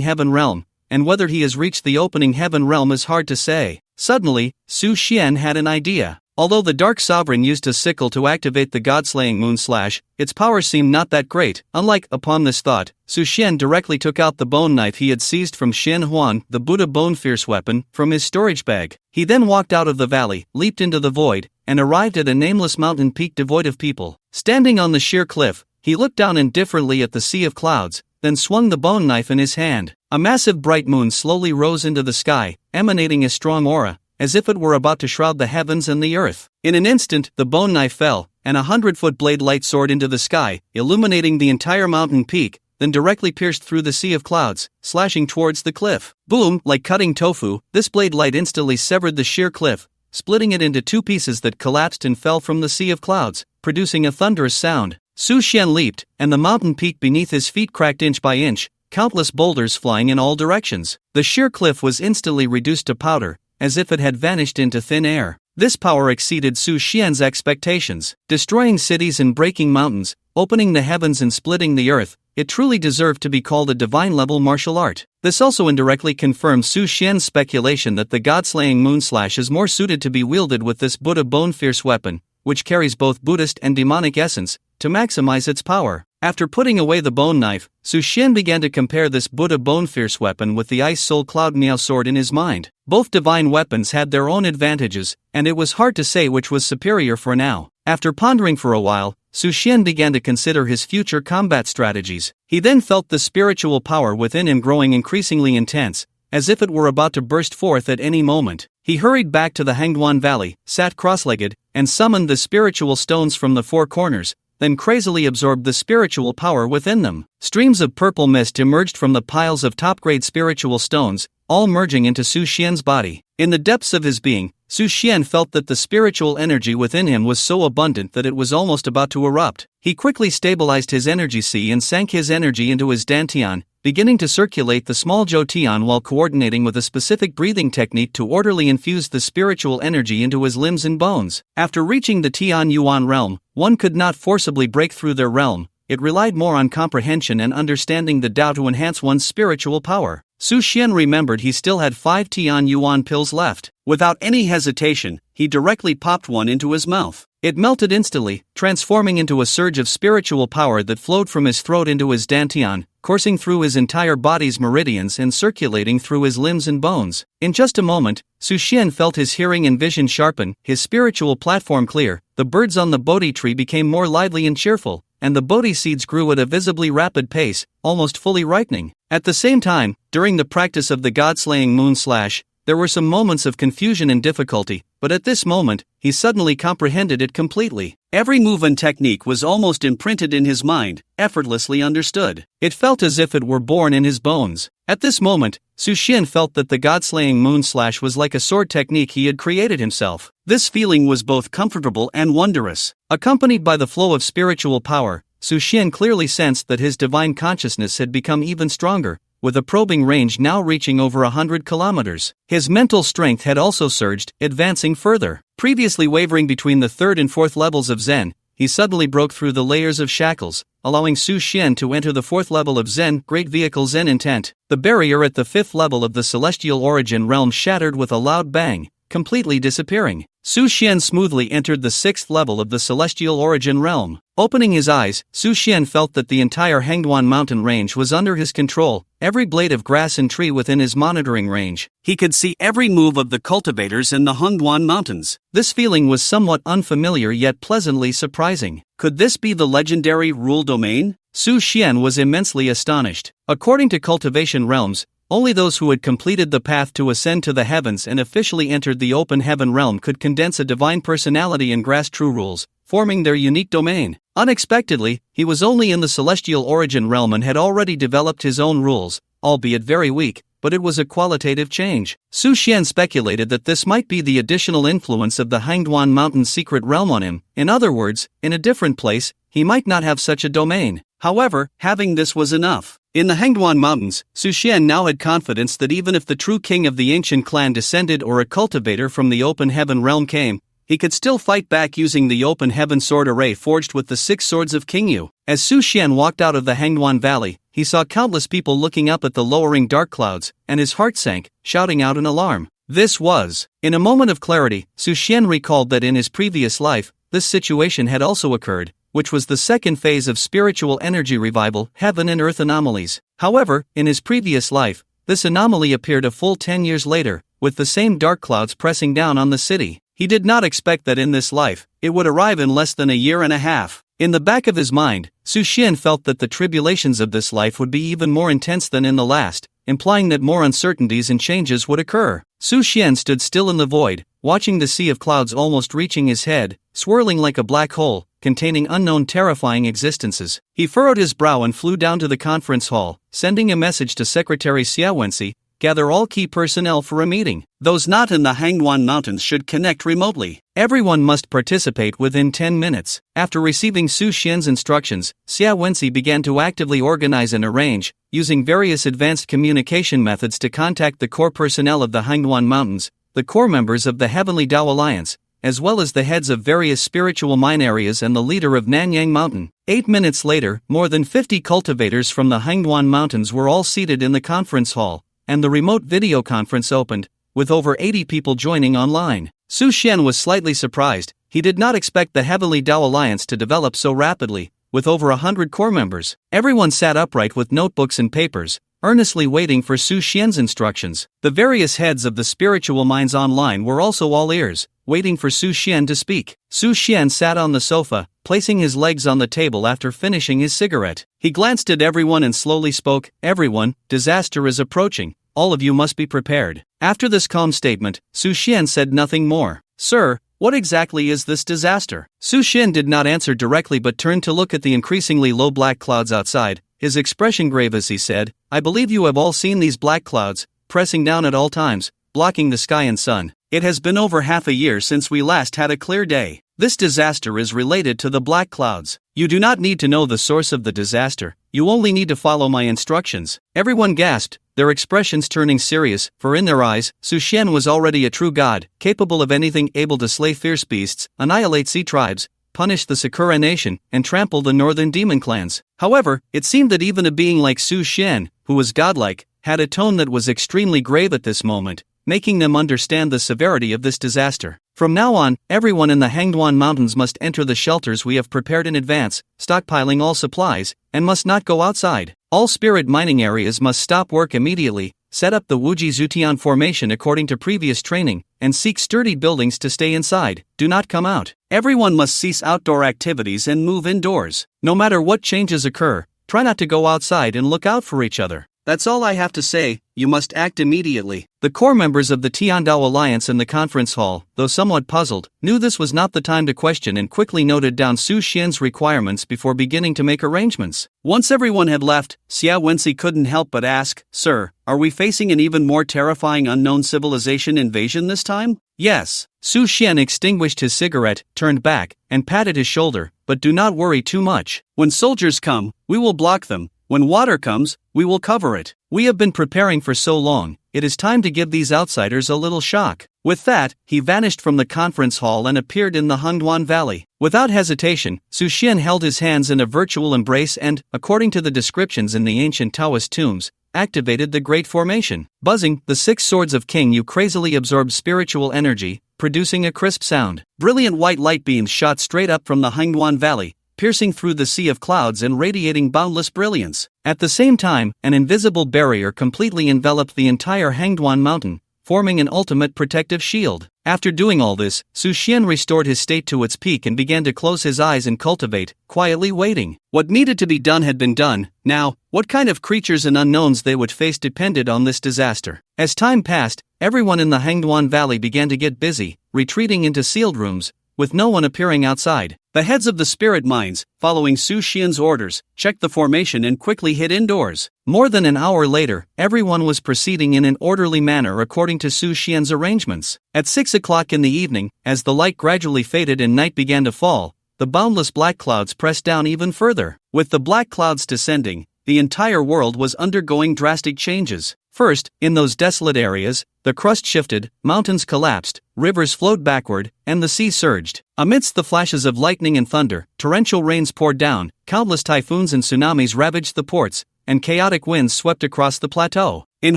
heaven realm, and whether he has reached the opening heaven realm is hard to say. Suddenly, Su Xian had an idea. Although the Dark Sovereign used a sickle to activate the god-slaying moon slash, its power seemed not that great. Unlike, upon this thought, Su Xian directly took out the bone knife he had seized from Shen Huan, the Buddha bone fierce weapon, from his storage bag. He then walked out of the valley, leaped into the void, and arrived at a nameless mountain peak devoid of people. Standing on the sheer cliff, he looked down indifferently at the sea of clouds, then swung the bone knife in his hand. A massive bright moon slowly rose into the sky, emanating a strong aura, as if it were about to shroud the heavens and the earth. In an instant, the bone knife fell, and a 100-foot blade light soared into the sky, illuminating the entire mountain peak, then directly pierced through the sea of clouds, slashing towards the cliff. Boom! Like cutting tofu, this blade light instantly severed the sheer cliff, splitting it into 2 pieces that collapsed and fell from the sea of clouds, producing a thunderous sound. Su Xian leaped, and the mountain peak beneath his feet cracked inch by inch, countless boulders flying in all directions. The sheer cliff was instantly reduced to powder, as if it had vanished into thin air. This power exceeded Su Xian's expectations. Destroying cities and breaking mountains, opening the heavens and splitting the earth, it truly deserved to be called a divine-level martial art. This also indirectly confirms Su Xian's speculation that the god-slaying moon slash is more suited to be wielded with this Buddha bone-fierce weapon, which carries both Buddhist and demonic essence, to maximize its power. After putting away the bone knife, Su Xian began to compare this Buddha bone-fierce weapon with the Ice Soul Cloud Miao sword in his mind. Both divine weapons had their own advantages, and it was hard to say which was superior for now. After pondering for a while, Su Xian began to consider his future combat strategies. He then felt the spiritual power within him growing increasingly intense, as if it were about to burst forth at any moment. He hurried back to the Hangduan Valley, sat cross-legged, and summoned the spiritual stones from the 4 corners, then crazily absorbed the spiritual power within them. Streams of purple mist emerged from the piles of top-grade spiritual stones, all merging into Su Xian's body. In the depths of his being, Su Xian felt that the spiritual energy within him was so abundant that it was almost about to erupt. He quickly stabilized his energy sea and sank his energy into his dantian, beginning to circulate the small Jotian while coordinating with a specific breathing technique to orderly infuse the spiritual energy into his limbs and bones. After reaching the Tian Yuan realm, one could not forcibly break through their realm. It relied more on comprehension and understanding the Tao to enhance one's spiritual power. Su Xian remembered he still had 5 Tian Yuan pills left. Without any hesitation, he directly popped one into his mouth. It melted instantly, transforming into a surge of spiritual power that flowed from his throat into his dantian, coursing through his entire body's meridians and circulating through his limbs and bones. In just a moment, Su Xian felt his hearing and vision sharpen, his spiritual platform clear, the birds on the bodhi tree became more lively and cheerful, and the bodhi seeds grew at a visibly rapid pace, almost fully ripening. At the same time, during the practice of the god-slaying moon slash, there were some moments of confusion and difficulty, but at this moment, he suddenly comprehended it completely. Every move and technique was almost imprinted in his mind, effortlessly understood. It felt as if it were born in his bones. At this moment, Su Xian felt that the god-slaying moon slash was like a sword technique he had created himself. This feeling was both comfortable and wondrous. Accompanied by the flow of spiritual power, Su Xian clearly sensed that his divine consciousness had become even stronger, with a probing range now reaching over 100 kilometers. His mental strength had also surged, advancing further. Previously wavering between the 3rd and 4th levels of Zen, he suddenly broke through the layers of shackles, allowing Su Xian to enter the 4th level of Zen, Great Vehicle Zen Intent. The barrier at the 5th level of the Celestial Origin realm shattered with a loud bang, completely disappearing. Su Xian smoothly entered the 6th level of the Celestial Origin realm. Opening his eyes, Su Xian felt that the entire Hangduan mountain range was under his control, every blade of grass and tree within his monitoring range. He could see every move of the cultivators in the Hangduan mountains. This feeling was somewhat unfamiliar yet pleasantly surprising. Could this be the legendary Rule Domain? Su Xian was immensely astonished. According to cultivation realms, only those who had completed the path to ascend to the heavens and officially entered the open heaven realm could condense a divine personality and grasp true rules, forming their unique domain. Unexpectedly, he was only in the celestial origin realm and had already developed his own rules, albeit very weak, but it was a qualitative change. Su Xian speculated that this might be the additional influence of the Hangduan Mountain's secret realm on him. In other words, in a different place, he might not have such a domain. However, having this was enough. In the Hangduan Mountains, Su Xian now had confidence that even if the true king of the ancient clan descended or a cultivator from the open heaven realm came, he could still fight back using the open heaven sword array forged with the 6 swords of King Yu. As Su Xian walked out of the Hangduan Valley, he saw countless people looking up at the lowering dark clouds, and his heart sank, shouting out in alarm. This was. In a moment of clarity, Su Xian recalled that in his previous life, this situation had also occurred, which was the second phase of spiritual energy revival, heaven and earth anomalies. However, in his previous life, this anomaly appeared a full 10 years later, with the same dark clouds pressing down on the city. He did not expect that in this life, it would arrive in less than a year and a half. In the back of his mind, Su Xian felt that the tribulations of this life would be even more intense than in the last, implying that more uncertainties and changes would occur. Su Xian stood still in the void, watching the sea of clouds almost reaching his head, swirling like a black hole, containing unknown terrifying existences. He furrowed his brow and flew down to the conference hall, sending a message to Secretary Xia Wenxi, gather all key personnel for a meeting. Those not in the Hangduan Mountains should connect remotely. Everyone must participate within 10 minutes. After receiving Su Xian's instructions, Xia Wenxi began to actively organize and arrange, using various advanced communication methods to contact the core personnel of the Hangduan Mountains, the core members of the Heavenly Tao Alliance, as well as the heads of various spiritual mine areas and the leader of Nanyang Mountain. 8 minutes later, more than 50 cultivators from the Hangduan Mountains were all seated in the conference hall, and the remote video conference opened, with over 80 people joining online. Su Xian was slightly surprised. He did not expect the Heavenly Tao Alliance to develop so rapidly, with over 100 core members. Everyone sat upright with notebooks and papers, earnestly waiting for Su Xian's instructions. The various heads of the spiritual minds online were also all ears, waiting for Su Xian to speak. Su Xian sat on the sofa, placing his legs on the table after finishing his cigarette. He glanced at everyone and slowly spoke, "Everyone, disaster is approaching. All of you must be prepared." After this calm statement, Su Xian said nothing more. "Sir, what exactly is this disaster?" Su Xian did not answer directly but turned to look at the increasingly low black clouds outside, his expression grave as he said, "I believe you have all seen these black clouds, pressing down at all times, blocking the sky and sun. It has been over half a year since we last had a clear day. This disaster is related to the black clouds. You do not need to know the source of the disaster, you only need to follow my instructions." Everyone gasped, their expressions turning serious, for in their eyes, Su Xian was already a true god, capable of anything, able to slay fierce beasts, annihilate sea tribes, punish the Sakura nation, and trample the northern demon clans. However, it seemed that even a being like Su Xian, who was godlike, had a tone that was extremely grave at this moment, making them understand the severity of this disaster. "From now on, everyone in the Hangduan Mountains must enter the shelters we have prepared in advance, stockpiling all supplies, and must not go outside. All spirit mining areas must stop work immediately, set up the Wuji Zutian formation according to previous training, and seek sturdy buildings to stay inside. Do not come out. Everyone must cease outdoor activities and move indoors. No matter what changes occur, try not to go outside and look out for each other. That's all I have to say, you must act immediately." The core members of the Tiandao Alliance in the conference hall, though somewhat puzzled, knew this was not the time to question and quickly noted down Su Xian's requirements before beginning to make arrangements. Once everyone had left, Xia Wenxi couldn't help but ask, "Sir, are we facing an even more terrifying unknown civilization invasion this time?" "Yes." Su Xian extinguished his cigarette, turned back, and patted his shoulder, "But do not worry too much. When soldiers come, we will block them. When water comes, we will cover it. We have been preparing for so long, it is time to give these outsiders a little shock." With that, he vanished from the conference hall and appeared in the Hangduan Valley. Without hesitation, Su Xian held his hands in a virtual embrace and, according to the descriptions in the ancient Taoist tombs, activated the Great Formation. Buzzing, the 6 swords of King Yu crazily absorbed spiritual energy, producing a crisp sound. Brilliant white light beams shot straight up from the Hangduan Valley, piercing through the sea of clouds and radiating boundless brilliance. At the same time, an invisible barrier completely enveloped the entire Hangduan Mountain, forming an ultimate protective shield. After doing all this, Su Xian restored his state to its peak and began to close his eyes and cultivate, quietly waiting. What needed to be done had been done. Now, what kind of creatures and unknowns they would face depended on this disaster. As time passed, everyone in the Hangduan Valley began to get busy, retreating into sealed rooms, with no one appearing outside. The heads of the spirit mines, following Su Xian's orders, checked the formation and quickly hid indoors. More than an hour later, everyone was proceeding in an orderly manner according to Su Xian's arrangements. At 6 o'clock in the evening, as the light gradually faded and night began to fall, the boundless black clouds pressed down even further. With the black clouds descending, the entire world was undergoing drastic changes. First, in those desolate areas, the crust shifted, mountains collapsed, rivers flowed backward, and the sea surged. Amidst the flashes of lightning and thunder, torrential rains poured down, countless typhoons and tsunamis ravaged the ports, and chaotic winds swept across the plateau. In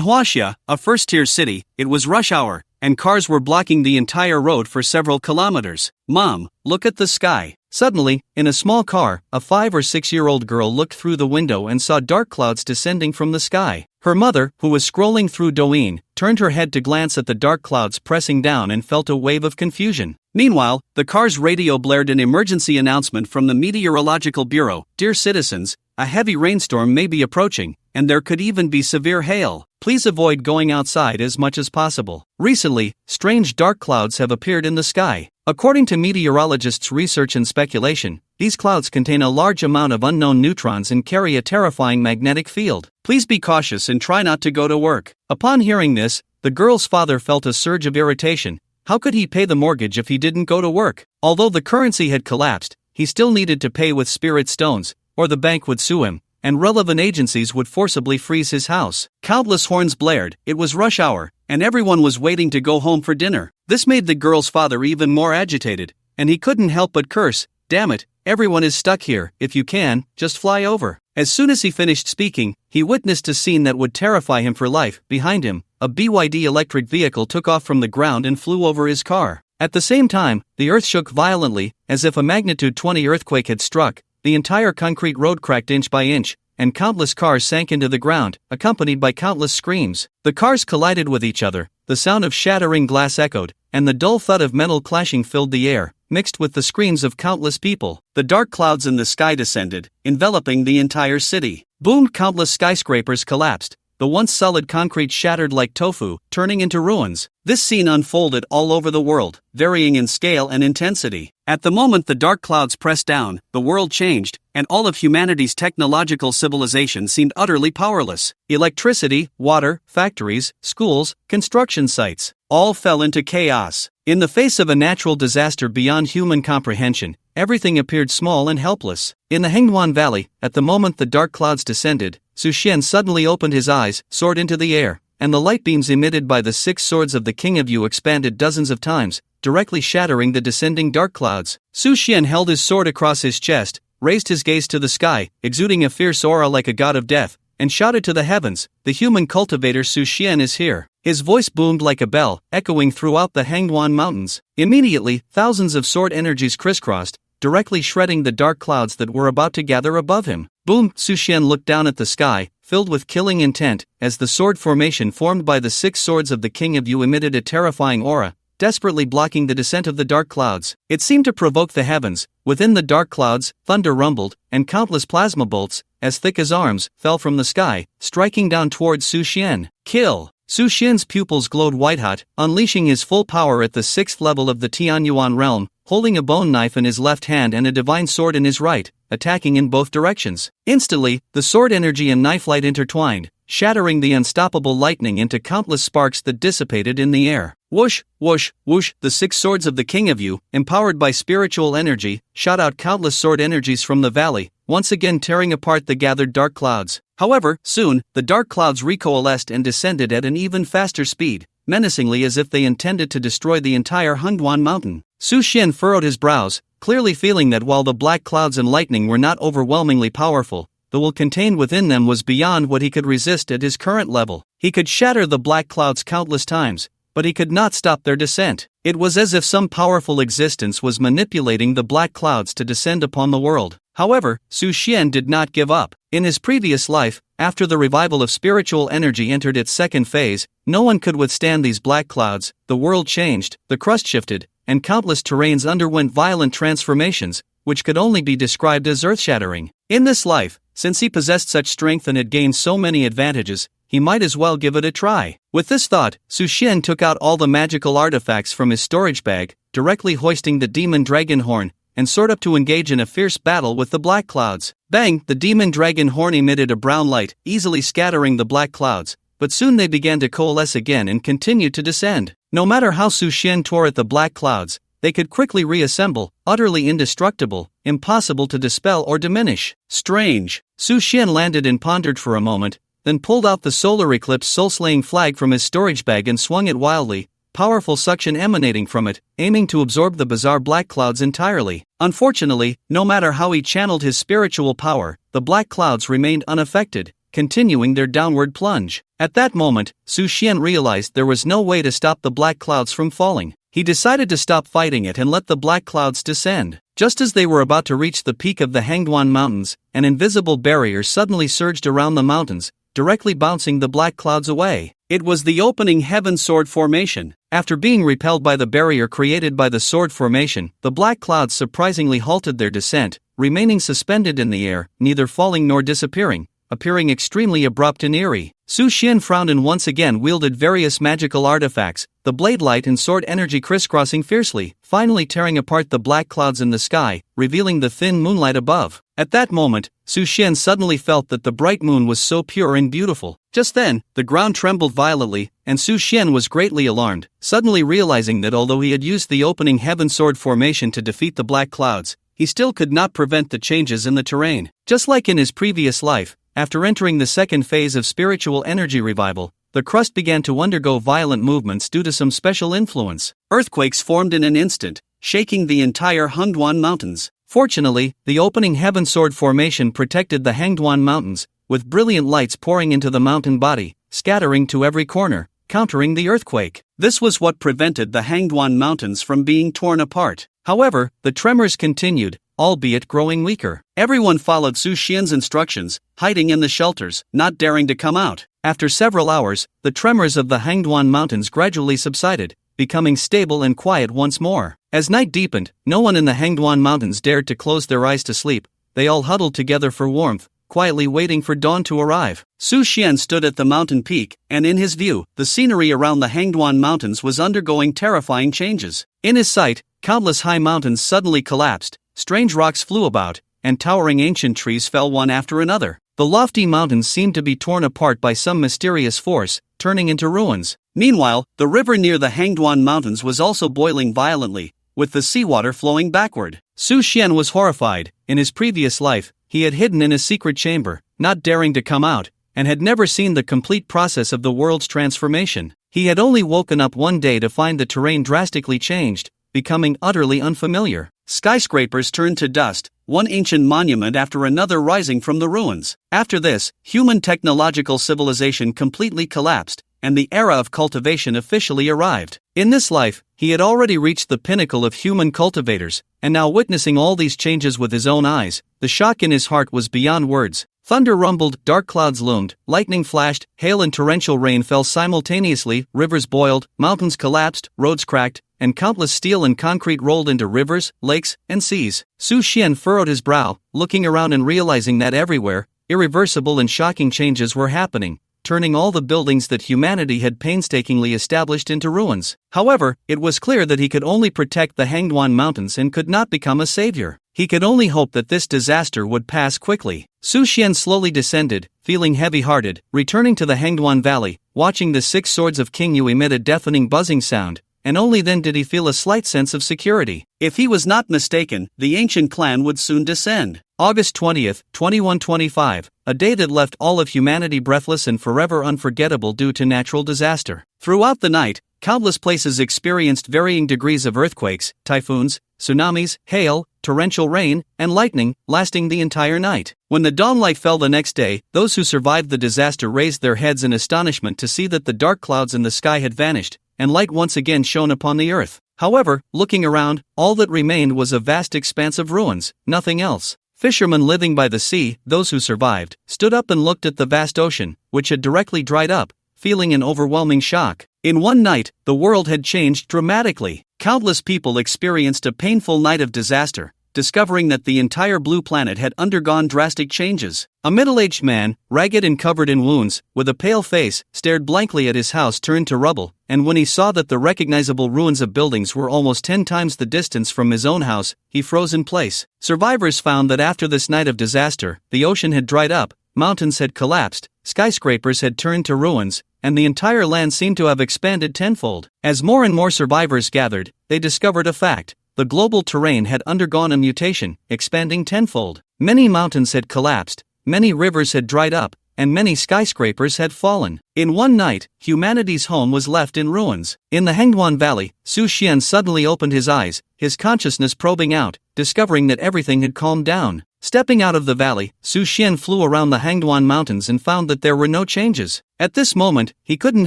Huaxia, a first-tier city, it was rush hour, and cars were blocking the entire road for several kilometers. "Mom, look at the sky." Suddenly, in a small car, a 5 or 6-year-old girl looked through the window and saw dark clouds descending from the sky. Her mother, who was scrolling through Douyin, turned her head to glance at the dark clouds pressing down and felt a wave of confusion. Meanwhile, the car's radio blared an emergency announcement from the Meteorological Bureau. "Dear citizens, a heavy rainstorm may be approaching, and there could even be severe hail. Please avoid going outside as much as possible. Recently, strange dark clouds have appeared in the sky. According to meteorologists' research and speculation, these clouds contain a large amount of unknown neutrons and carry a terrifying magnetic field. Please be cautious and try not to go to work." Upon hearing this, the girl's father felt a surge of irritation. How could he pay the mortgage if he didn't go to work? Although the currency had collapsed, he still needed to pay with spirit stones, or the bank would sue him, and relevant agencies would forcibly freeze his house. Countless horns blared, it was rush hour, and everyone was waiting to go home for dinner. This made the girl's father even more agitated, and he couldn't help but curse, "Damn it, everyone is stuck here. If you can, just fly over." As soon as he finished speaking, he witnessed a scene that would terrify him for life. Behind him, a BYD electric vehicle took off from the ground and flew over his car. At the same time, the earth shook violently, as if a magnitude 20 earthquake had struck. The entire concrete road cracked inch by inch, and countless cars sank into the ground, accompanied by countless screams. The cars collided with each other, the sound of shattering glass echoed, and the dull thud of metal clashing filled the air, mixed with the screams of countless people. The dark clouds in the sky descended, enveloping the entire city. Boom! Countless skyscrapers collapsed. The once solid concrete shattered like tofu, turning into ruins. This scene unfolded all over the world, varying in scale and intensity. At the moment the dark clouds pressed down, the world changed, and all of humanity's technological civilization seemed utterly powerless. Electricity, water, factories, schools, construction sites, all fell into chaos. In the face of a natural disaster beyond human comprehension, everything appeared small and helpless. In the Hengduan Valley, at the moment the dark clouds descended, Su Xian suddenly opened his eyes, soared into the air, and the light beams emitted by the 6 swords of the King of Yu expanded dozens of times, directly shattering the descending dark clouds. Su Xian held his sword across his chest, raised his gaze to the sky, exuding a fierce aura like a god of death, and shouted to the heavens, "The human cultivator Su Xian is here." His voice boomed like a bell, echoing throughout the Hangduan Mountains. Immediately, thousands of sword energies crisscrossed, directly shredding the dark clouds that were about to gather above him. Boom! Su Xian looked down at the sky, filled with killing intent, as the sword formation formed by the 6 swords of the King of Yu emitted a terrifying aura, desperately blocking the descent of the dark clouds. It seemed to provoke the heavens. Within the dark clouds, thunder rumbled, and countless plasma bolts, as thick as arms, fell from the sky, striking down towards Su Xian. Kill! Su Xian's pupils glowed white-hot, unleashing his full power at the 6th level of the Tianyuan realm, holding a bone knife in his left hand and a divine sword in his right, attacking in both directions. Instantly, the sword energy and knife light intertwined, shattering the unstoppable lightning into countless sparks that dissipated in the air. Whoosh, whoosh, whoosh! The 6 swords of the King of Yu, empowered by spiritual energy, shot out countless sword energies from the valley, once again tearing apart the gathered dark clouds. However, soon, the dark clouds recoalesced and descended at an even faster speed, menacingly as if they intended to destroy the entire Hangduan mountain. Su Xian furrowed his brows, clearly feeling that while the black clouds and lightning were not overwhelmingly powerful, the will contained within them was beyond what he could resist at his current level. He could shatter the black clouds countless times, but he could not stop their descent. It was as if some powerful existence was manipulating the black clouds to descend upon the world. However, Su Xian did not give up. In his previous life, after the revival of spiritual energy entered its second phase, no one could withstand these black clouds. The world changed, the crust shifted, and countless terrains underwent violent transformations, which could only be described as earth-shattering. In this life, since he possessed such strength and had gained so many advantages, he might as well give it a try. With this thought, Su Xian took out all the magical artifacts from his storage bag, directly hoisting the demon dragon horn, and soared up to engage in a fierce battle with the black clouds. Bang! The demon dragon horn emitted a brown light, easily scattering the black clouds, but soon they began to coalesce again and continued to descend. No matter how Su Xian tore at the black clouds, they could quickly reassemble, utterly indestructible, impossible to dispel or diminish. Strange. Su Xian landed and pondered for a moment, then pulled out the solar eclipse soul-slaying flag from his storage bag and swung it wildly, powerful suction emanating from it, aiming to absorb the bizarre black clouds entirely. Unfortunately, no matter how he channeled his spiritual power, the black clouds remained unaffected, continuing their downward plunge. At that moment, Su Xian realized there was no way to stop the black clouds from falling. He decided to stop fighting it and let the black clouds descend. Just as they were about to reach the peak of the Hangduan Mountains, an invisible barrier suddenly surged around the mountains, directly bouncing the black clouds away. It was the opening heaven sword formation. After being repelled by the barrier created by the sword formation, the black clouds surprisingly halted their descent, remaining suspended in the air, neither falling nor disappearing, appearing extremely abrupt and eerie. Su Xian frowned and once again wielded various magical artifacts, the blade light and sword energy crisscrossing fiercely, finally tearing apart the black clouds in the sky, revealing the thin moonlight above. At that moment, Su Xian suddenly felt that the bright moon was so pure and beautiful. Just then, the ground trembled violently, and Su Xian was greatly alarmed, suddenly realizing that although he had used the opening heaven sword formation to defeat the black clouds, he still could not prevent the changes in the terrain. Just like in his previous life, after entering the second phase of spiritual energy revival, the crust began to undergo violent movements due to some special influence. Earthquakes formed in an instant, shaking the entire Hangduan Mountains. Fortunately, the opening heaven sword formation protected the Hangduan Mountains, with brilliant lights pouring into the mountain body, scattering to every corner, countering the earthquake. This was what prevented the Hangduan Mountains from being torn apart. However, the tremors continued, albeit growing weaker. Everyone followed Su Xian's instructions, hiding in the shelters, not daring to come out. After several hours, the tremors of the Hangduan Mountains gradually subsided, becoming stable and quiet once more. As night deepened, no one in the Hangduan Mountains dared to close their eyes to sleep. They all huddled together for warmth, quietly waiting for dawn to arrive. Su Xian stood at the mountain peak, and in his view, the scenery around the Hangduan Mountains was undergoing terrifying changes. In his sight, countless high mountains suddenly collapsed, strange rocks flew about, and towering ancient trees fell one after another. The lofty mountains seemed to be torn apart by some mysterious force, turning into ruins. Meanwhile, the river near the Hangduan Mountains was also boiling violently, with the seawater flowing backward. Su Xian was horrified. In his previous life, he had hidden in a secret chamber, not daring to come out, and had never seen the complete process of the world's transformation. He had only woken up one day to find the terrain drastically changed, becoming utterly unfamiliar. Skyscrapers turned to dust, one ancient monument after another rising from the ruins. After this, human technological civilization completely collapsed, and the era of cultivation officially arrived. In this life, he had already reached the pinnacle of human cultivators, and now witnessing all these changes with his own eyes, the shock in his heart was beyond words. Thunder rumbled, dark clouds loomed, lightning flashed, hail and torrential rain fell simultaneously, rivers boiled, mountains collapsed, roads cracked, and countless steel and concrete rolled into rivers, lakes, and seas. Su Xian furrowed his brow, looking around and realizing that everywhere, irreversible and shocking changes were happening, turning all the buildings that humanity had painstakingly established into ruins. However, it was clear that he could only protect the Hangduan Mountains and could not become a savior. He could only hope that this disaster would pass quickly. Su Xian slowly descended, feeling heavy-hearted, returning to the Hangduan Valley, watching the 6 swords of King Yu emit a deafening buzzing sound, and only then did he feel a slight sense of security. If he was not mistaken, the ancient clan would soon descend. August 20th, 2125, a day that left all of humanity breathless and forever unforgettable due to natural disaster. Throughout the night, countless places experienced varying degrees of earthquakes, typhoons, tsunamis, hail, torrential rain, and lightning, lasting the entire night. When the dawnlight fell the next day, those who survived the disaster raised their heads in astonishment to see that the dark clouds in the sky had vanished, and light once again shone upon the earth. However, looking around, all that remained was a vast expanse of ruins, nothing else. Fishermen living by the sea, those who survived, stood up and looked at the vast ocean, which had directly dried up, feeling an overwhelming shock. In one night, the world had changed dramatically. Countless people experienced a painful night of disaster, discovering that the entire blue planet had undergone drastic changes. A middle-aged man, ragged and covered in wounds, with a pale face, stared blankly at his house turned to rubble, and when he saw that the recognizable ruins of buildings were almost 10 times the distance from his own house, he froze in place. Survivors found that after this night of disaster, the ocean had dried up, mountains had collapsed, skyscrapers had turned to ruins, and the entire land seemed to have expanded tenfold. As more and more survivors gathered, they discovered a fact. The global terrain had undergone a mutation, expanding tenfold. Many mountains had collapsed, many rivers had dried up, and many skyscrapers had fallen. In one night, humanity's home was left in ruins. In the Hangduan Valley, Su Xian suddenly opened his eyes, his consciousness probing out, discovering that everything had calmed down. Stepping out of the valley, Su Xian flew around the Hangduan Mountains and found that there were no changes. At this moment, he couldn't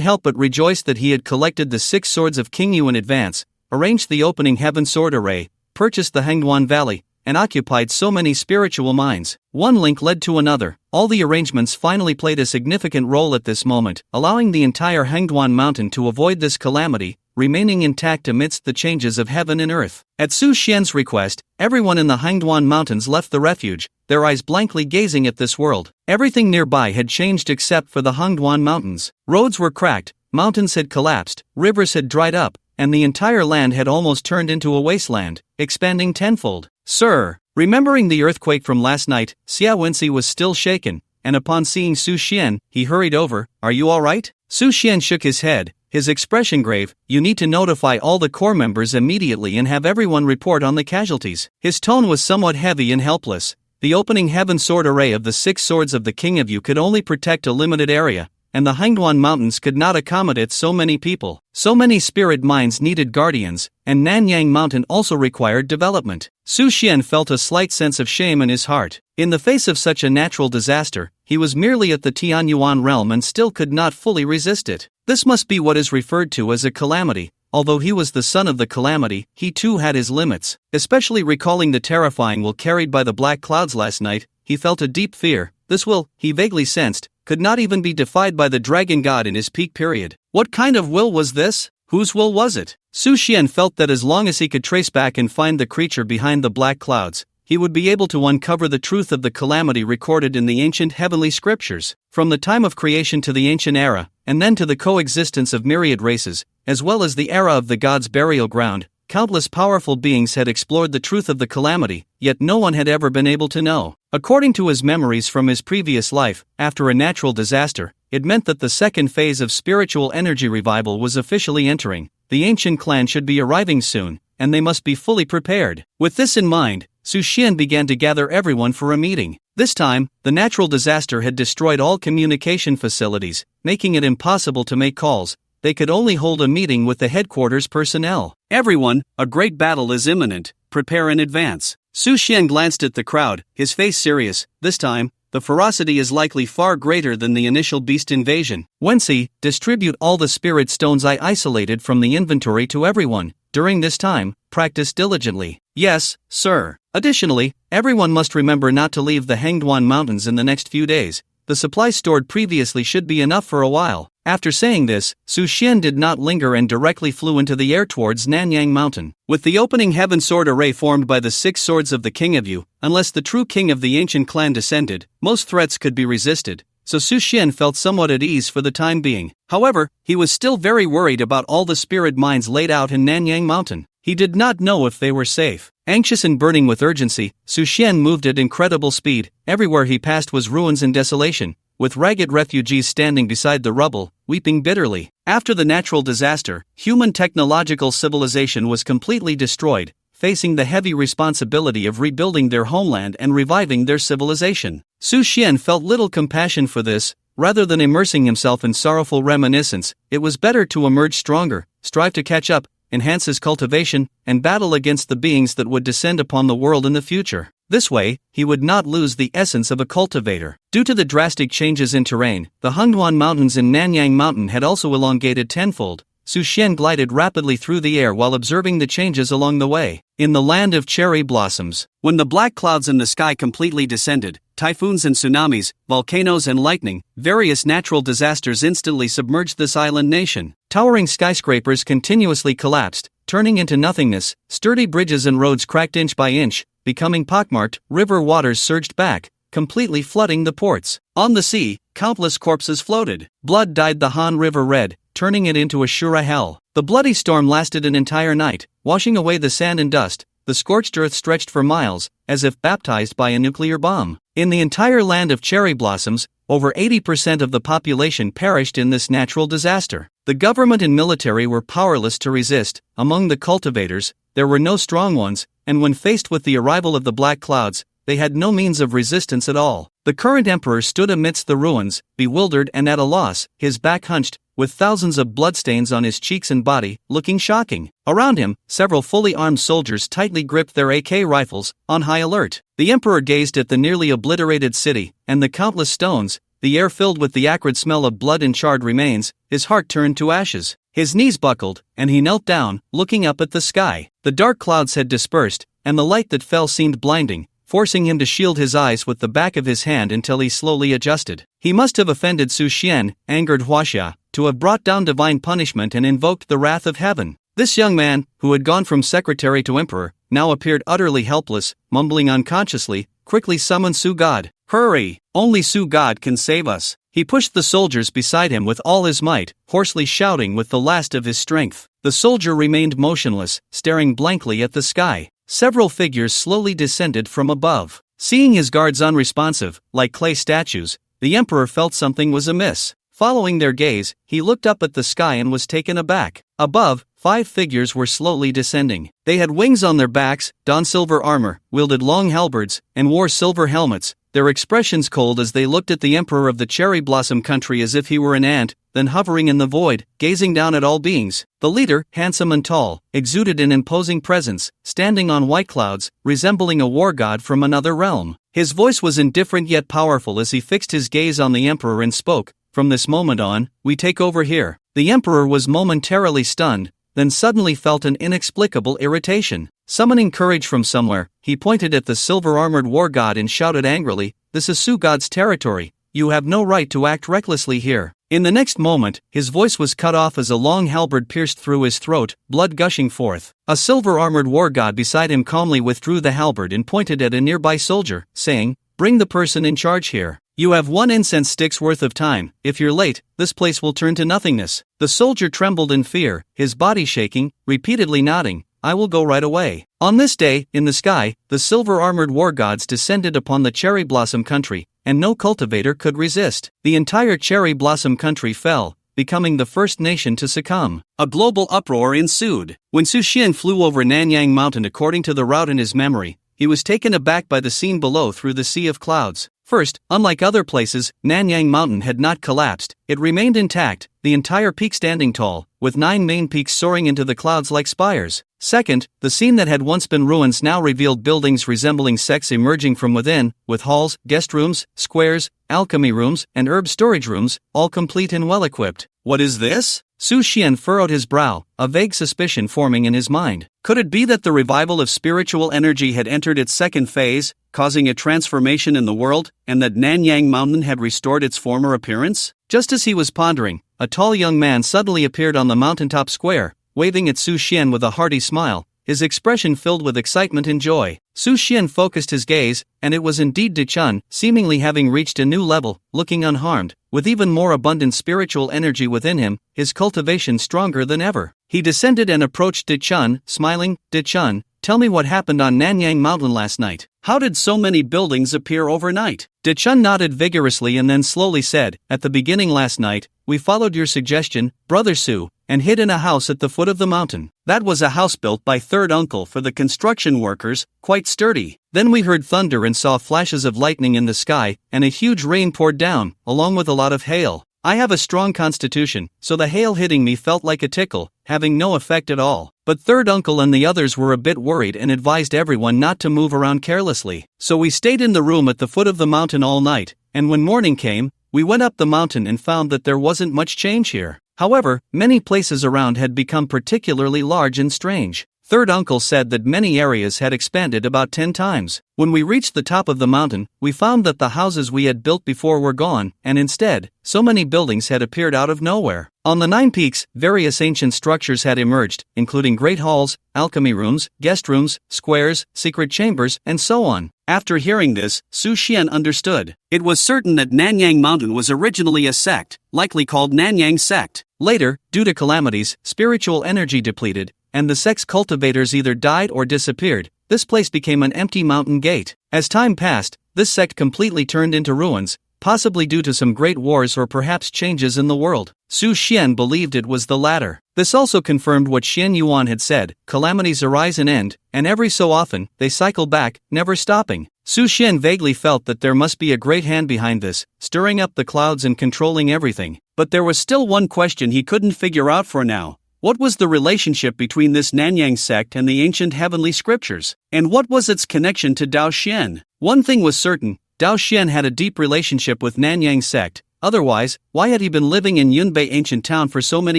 help but rejoice that he had collected the 6 swords of King Yu in advance, arranged the opening heaven sword array, purchased the Hangduan Valley, and occupied so many spiritual minds. One link led to another. All the arrangements finally played a significant role at this moment, allowing the entire Hangduan Mountain to avoid this calamity, remaining intact amidst the changes of heaven and earth. At Su Xian's request, everyone in the Hangduan Mountains left the refuge, their eyes blankly gazing at this world. Everything nearby had changed except for the Hangduan Mountains. Roads were cracked, mountains had collapsed, rivers had dried up, and the entire land had almost turned into a wasteland, expanding tenfold. Sir, remembering the earthquake from last night, Xia Wenxi was still shaken, and upon seeing Su Xian, he hurried over. Are you alright? Su Xian shook his head, his expression grave. You need to notify all the core members immediately and have everyone report on the casualties. His tone was somewhat heavy and helpless. The opening heaven sword array of the 6 swords of the King of Yu could only protect a limited area, and the Hangduan Mountains could not accommodate so many people. So many spirit minds needed guardians, and Nanyang Mountain also required development. Su Xian felt a slight sense of shame in his heart. In the face of such a natural disaster, he was merely at the Tianyuan realm and still could not fully resist it. This must be what is referred to as a calamity. Although he was the son of the calamity, he too had his limits. Especially recalling the terrifying will carried by the black clouds last night, he felt a deep fear. This will, he vaguely sensed, could not even be defied by the dragon god in his peak period. What kind of will was this? Whose will was it? Su Xian felt that as long as he could trace back and find the creature behind the black clouds, he would be able to uncover the truth of the calamity recorded in the ancient heavenly scriptures. From the time of creation to the ancient era, and then to the coexistence of myriad races, as well as the era of the gods' burial ground, countless powerful beings had explored the truth of the calamity, yet no one had ever been able to know. According to his memories from his previous life, after a natural disaster, it meant that the second phase of spiritual energy revival was officially entering. The ancient clan should be arriving soon, and they must be fully prepared. With this in mind, Su Xian began to gather everyone for a meeting. This time, the natural disaster had destroyed all communication facilities, making it impossible to make calls. They could only hold a meeting with the headquarters personnel. Everyone, a great battle is imminent. Prepare in advance. Su Xian glanced at the crowd, his face serious. This time, the ferocity is likely far greater than the initial beast invasion. Wenxi, distribute all the spirit stones I isolated from the inventory to everyone. During this time, practice diligently. Yes, sir. Additionally, everyone must remember not to leave the Hangduan Mountains in the next few days. The supplies stored previously should be enough for a while. After saying this, Su Xian did not linger and directly flew into the air towards Nanyang Mountain. With the opening heaven sword array formed by the 6 swords of the King of Yu, unless the true king of the ancient clan descended, most threats could be resisted, so Su Xian felt somewhat at ease for the time being. However, he was still very worried about all the spirit mines laid out in Nanyang Mountain. He did not know if they were safe. Anxious and burning with urgency, Su Xian moved at incredible speed. Everywhere he passed was ruins and desolation, with ragged refugees standing beside the rubble, weeping bitterly. After the natural disaster, human technological civilization was completely destroyed, facing the heavy responsibility of rebuilding their homeland and reviving their civilization. Su Xian felt little compassion for this. Rather than immersing himself in sorrowful reminiscence, it was better to emerge stronger, strive to catch up, enhance his cultivation, and battle against the beings that would descend upon the world in the future. This way, he would not lose the essence of a cultivator. Due to the drastic changes in terrain, the Hangduan Mountains and Nanyang Mountain had also elongated tenfold, Su Xian glided rapidly through the air while observing the changes along the way. In the land of cherry blossoms, when the black clouds in the sky completely descended, typhoons and tsunamis, volcanoes and lightning, various natural disasters instantly submerged this island nation. Towering skyscrapers continuously collapsed, turning into nothingness. Sturdy bridges and roads cracked inch by inch, becoming pockmarked. River waters surged back, completely flooding the ports. On the sea, countless corpses floated. Blood dyed the Han River red, turning it into a Shura hell. The bloody storm lasted an entire night, washing away the sand and dust. The scorched earth stretched for miles, as if baptized by a nuclear bomb. In the entire land of cherry blossoms, over 80% of the population perished in this natural disaster. The government and military were powerless to resist. Among the cultivators, there were no strong ones, and when faced with the arrival of the black clouds, they had no means of resistance at all. The current emperor stood amidst the ruins, bewildered and at a loss, his back hunched, with thousands of bloodstains on his cheeks and body, looking shocking. Around him, several fully armed soldiers tightly gripped their AK rifles, on high alert. The emperor gazed at the nearly obliterated city, and the countless stones, the air filled with the acrid smell of blood and charred remains. His heart turned to ashes. His knees buckled, and he knelt down, looking up at the sky. The dark clouds had dispersed, and the light that fell seemed blinding, forcing him to shield his eyes with the back of his hand until he slowly adjusted. He must have offended Su Xian, angered Huaxia, to have brought down divine punishment and invoked the wrath of heaven. This young man, who had gone from secretary to emperor, now appeared utterly helpless, mumbling unconsciously, quickly summoned Su God. Hurry! Only Su God can save us. He pushed the soldiers beside him with all his might, hoarsely shouting with the last of his strength. The soldier remained motionless, staring blankly at the sky. Several figures slowly descended from above. Seeing his guards unresponsive, like clay statues, the emperor felt something was amiss. Following their gaze, he looked up at the sky and was taken aback. Above, 5 figures were slowly descending. They had wings on their backs, donned silver armor, wielded long halberds, and wore silver helmets, their expressions cold as they looked at the emperor of the cherry blossom country as if he were an ant, then hovering in the void, gazing down at all beings. The leader, handsome and tall, exuded an imposing presence, standing on white clouds, resembling a war god from another realm. His voice was indifferent yet powerful as he fixed his gaze on the emperor and spoke, "From this moment on, we take over here." The emperor was momentarily stunned, then suddenly felt an inexplicable irritation. Summoning courage from somewhere, he pointed at the silver-armored war god and shouted angrily, "This is Su God's territory. You have no right to act recklessly here." In the next moment, his voice was cut off as a long halberd pierced through his throat, blood gushing forth. A silver-armored war god beside him calmly withdrew the halberd and pointed at a nearby soldier, saying, "Bring the person in charge here. You have 1 incense stick's worth of time. If you're late, this place will turn to nothingness." The soldier trembled in fear, his body shaking, repeatedly nodding, "I will go right away." On this day, in the sky, the silver-armored war gods descended upon the cherry blossom country, and no cultivator could resist. The entire cherry blossom country fell, becoming the first nation to succumb. A global uproar ensued. When Su Xian flew over Nanyang Mountain according to the route in his memory, he was taken aback by the scene below through the sea of clouds. First, unlike other places, Nanyang Mountain had not collapsed, it remained intact, the entire peak standing tall, with 9 main peaks soaring into the clouds like spires. Second, the scene that had once been ruins now revealed buildings resembling sects emerging from within, with halls, guest rooms, squares, alchemy rooms, and herb storage rooms, all complete and well-equipped. What is this? Su Xian furrowed his brow, a vague suspicion forming in his mind. Could it be that the revival of spiritual energy had entered its second phase, causing a transformation in the world, and that Nanyang Mountain had restored its former appearance? Just as he was pondering, a tall young man suddenly appeared on the mountaintop square, waving at Su Xian with a hearty smile, his expression filled with excitement and joy. Su Xian focused his gaze, and it was indeed De Chun, seemingly having reached a new level, looking unharmed, with even more abundant spiritual energy within him, his cultivation stronger than ever. He descended and approached De Chun, smiling, "De Chun, tell me what happened on Nanyang Mountain last night. How did so many buildings appear overnight?" De Chun nodded vigorously and then slowly said, "At the beginning last night, we followed your suggestion, Brother Su, and hid in a house at the foot of the mountain. That was a house built by third uncle for the construction workers, quite sturdy. Then we heard thunder and saw flashes of lightning in the sky, and a huge rain poured down, along with a lot of hail. I have a strong constitution, so the hail hitting me felt like a tickle, having no effect at all. But third uncle and the others were a bit worried and advised everyone not to move around carelessly. So we stayed in the room at the foot of the mountain all night, and when morning came, we went up the mountain and found that there wasn't much change here. However, many places around had become particularly large and strange. Third uncle said that many areas had expanded about 10 times. When we reached the top of the mountain, we found that the houses we had built before were gone, and instead, so many buildings had appeared out of nowhere. On the 9 peaks, various ancient structures had emerged, including great halls, alchemy rooms, guest rooms, squares, secret chambers, and so on. After hearing this, Su Xian understood. It was certain that Nanyang Mountain was originally a sect, likely called Nanyang Sect. Later, due to calamities, spiritual energy depleted, and the sect's cultivators either died or disappeared. This place became an empty mountain gate. As time passed, this sect completely turned into ruins, possibly due to some great wars or perhaps changes in the world. Su Xian believed it was the latter. This also confirmed what Xian Yuan had said: calamities arise and end, and every so often, they cycle back, never stopping. Su Xian vaguely felt that there must be a great hand behind this, stirring up the clouds and controlling everything. But there was still one question he couldn't figure out for now. What was the relationship between this Nanyang sect and the ancient heavenly scriptures? And what was its connection to Dao Xian? One thing was certain: Dao Xian had a deep relationship with Nanyang sect. Otherwise, why had he been living in Yunbei ancient town for so many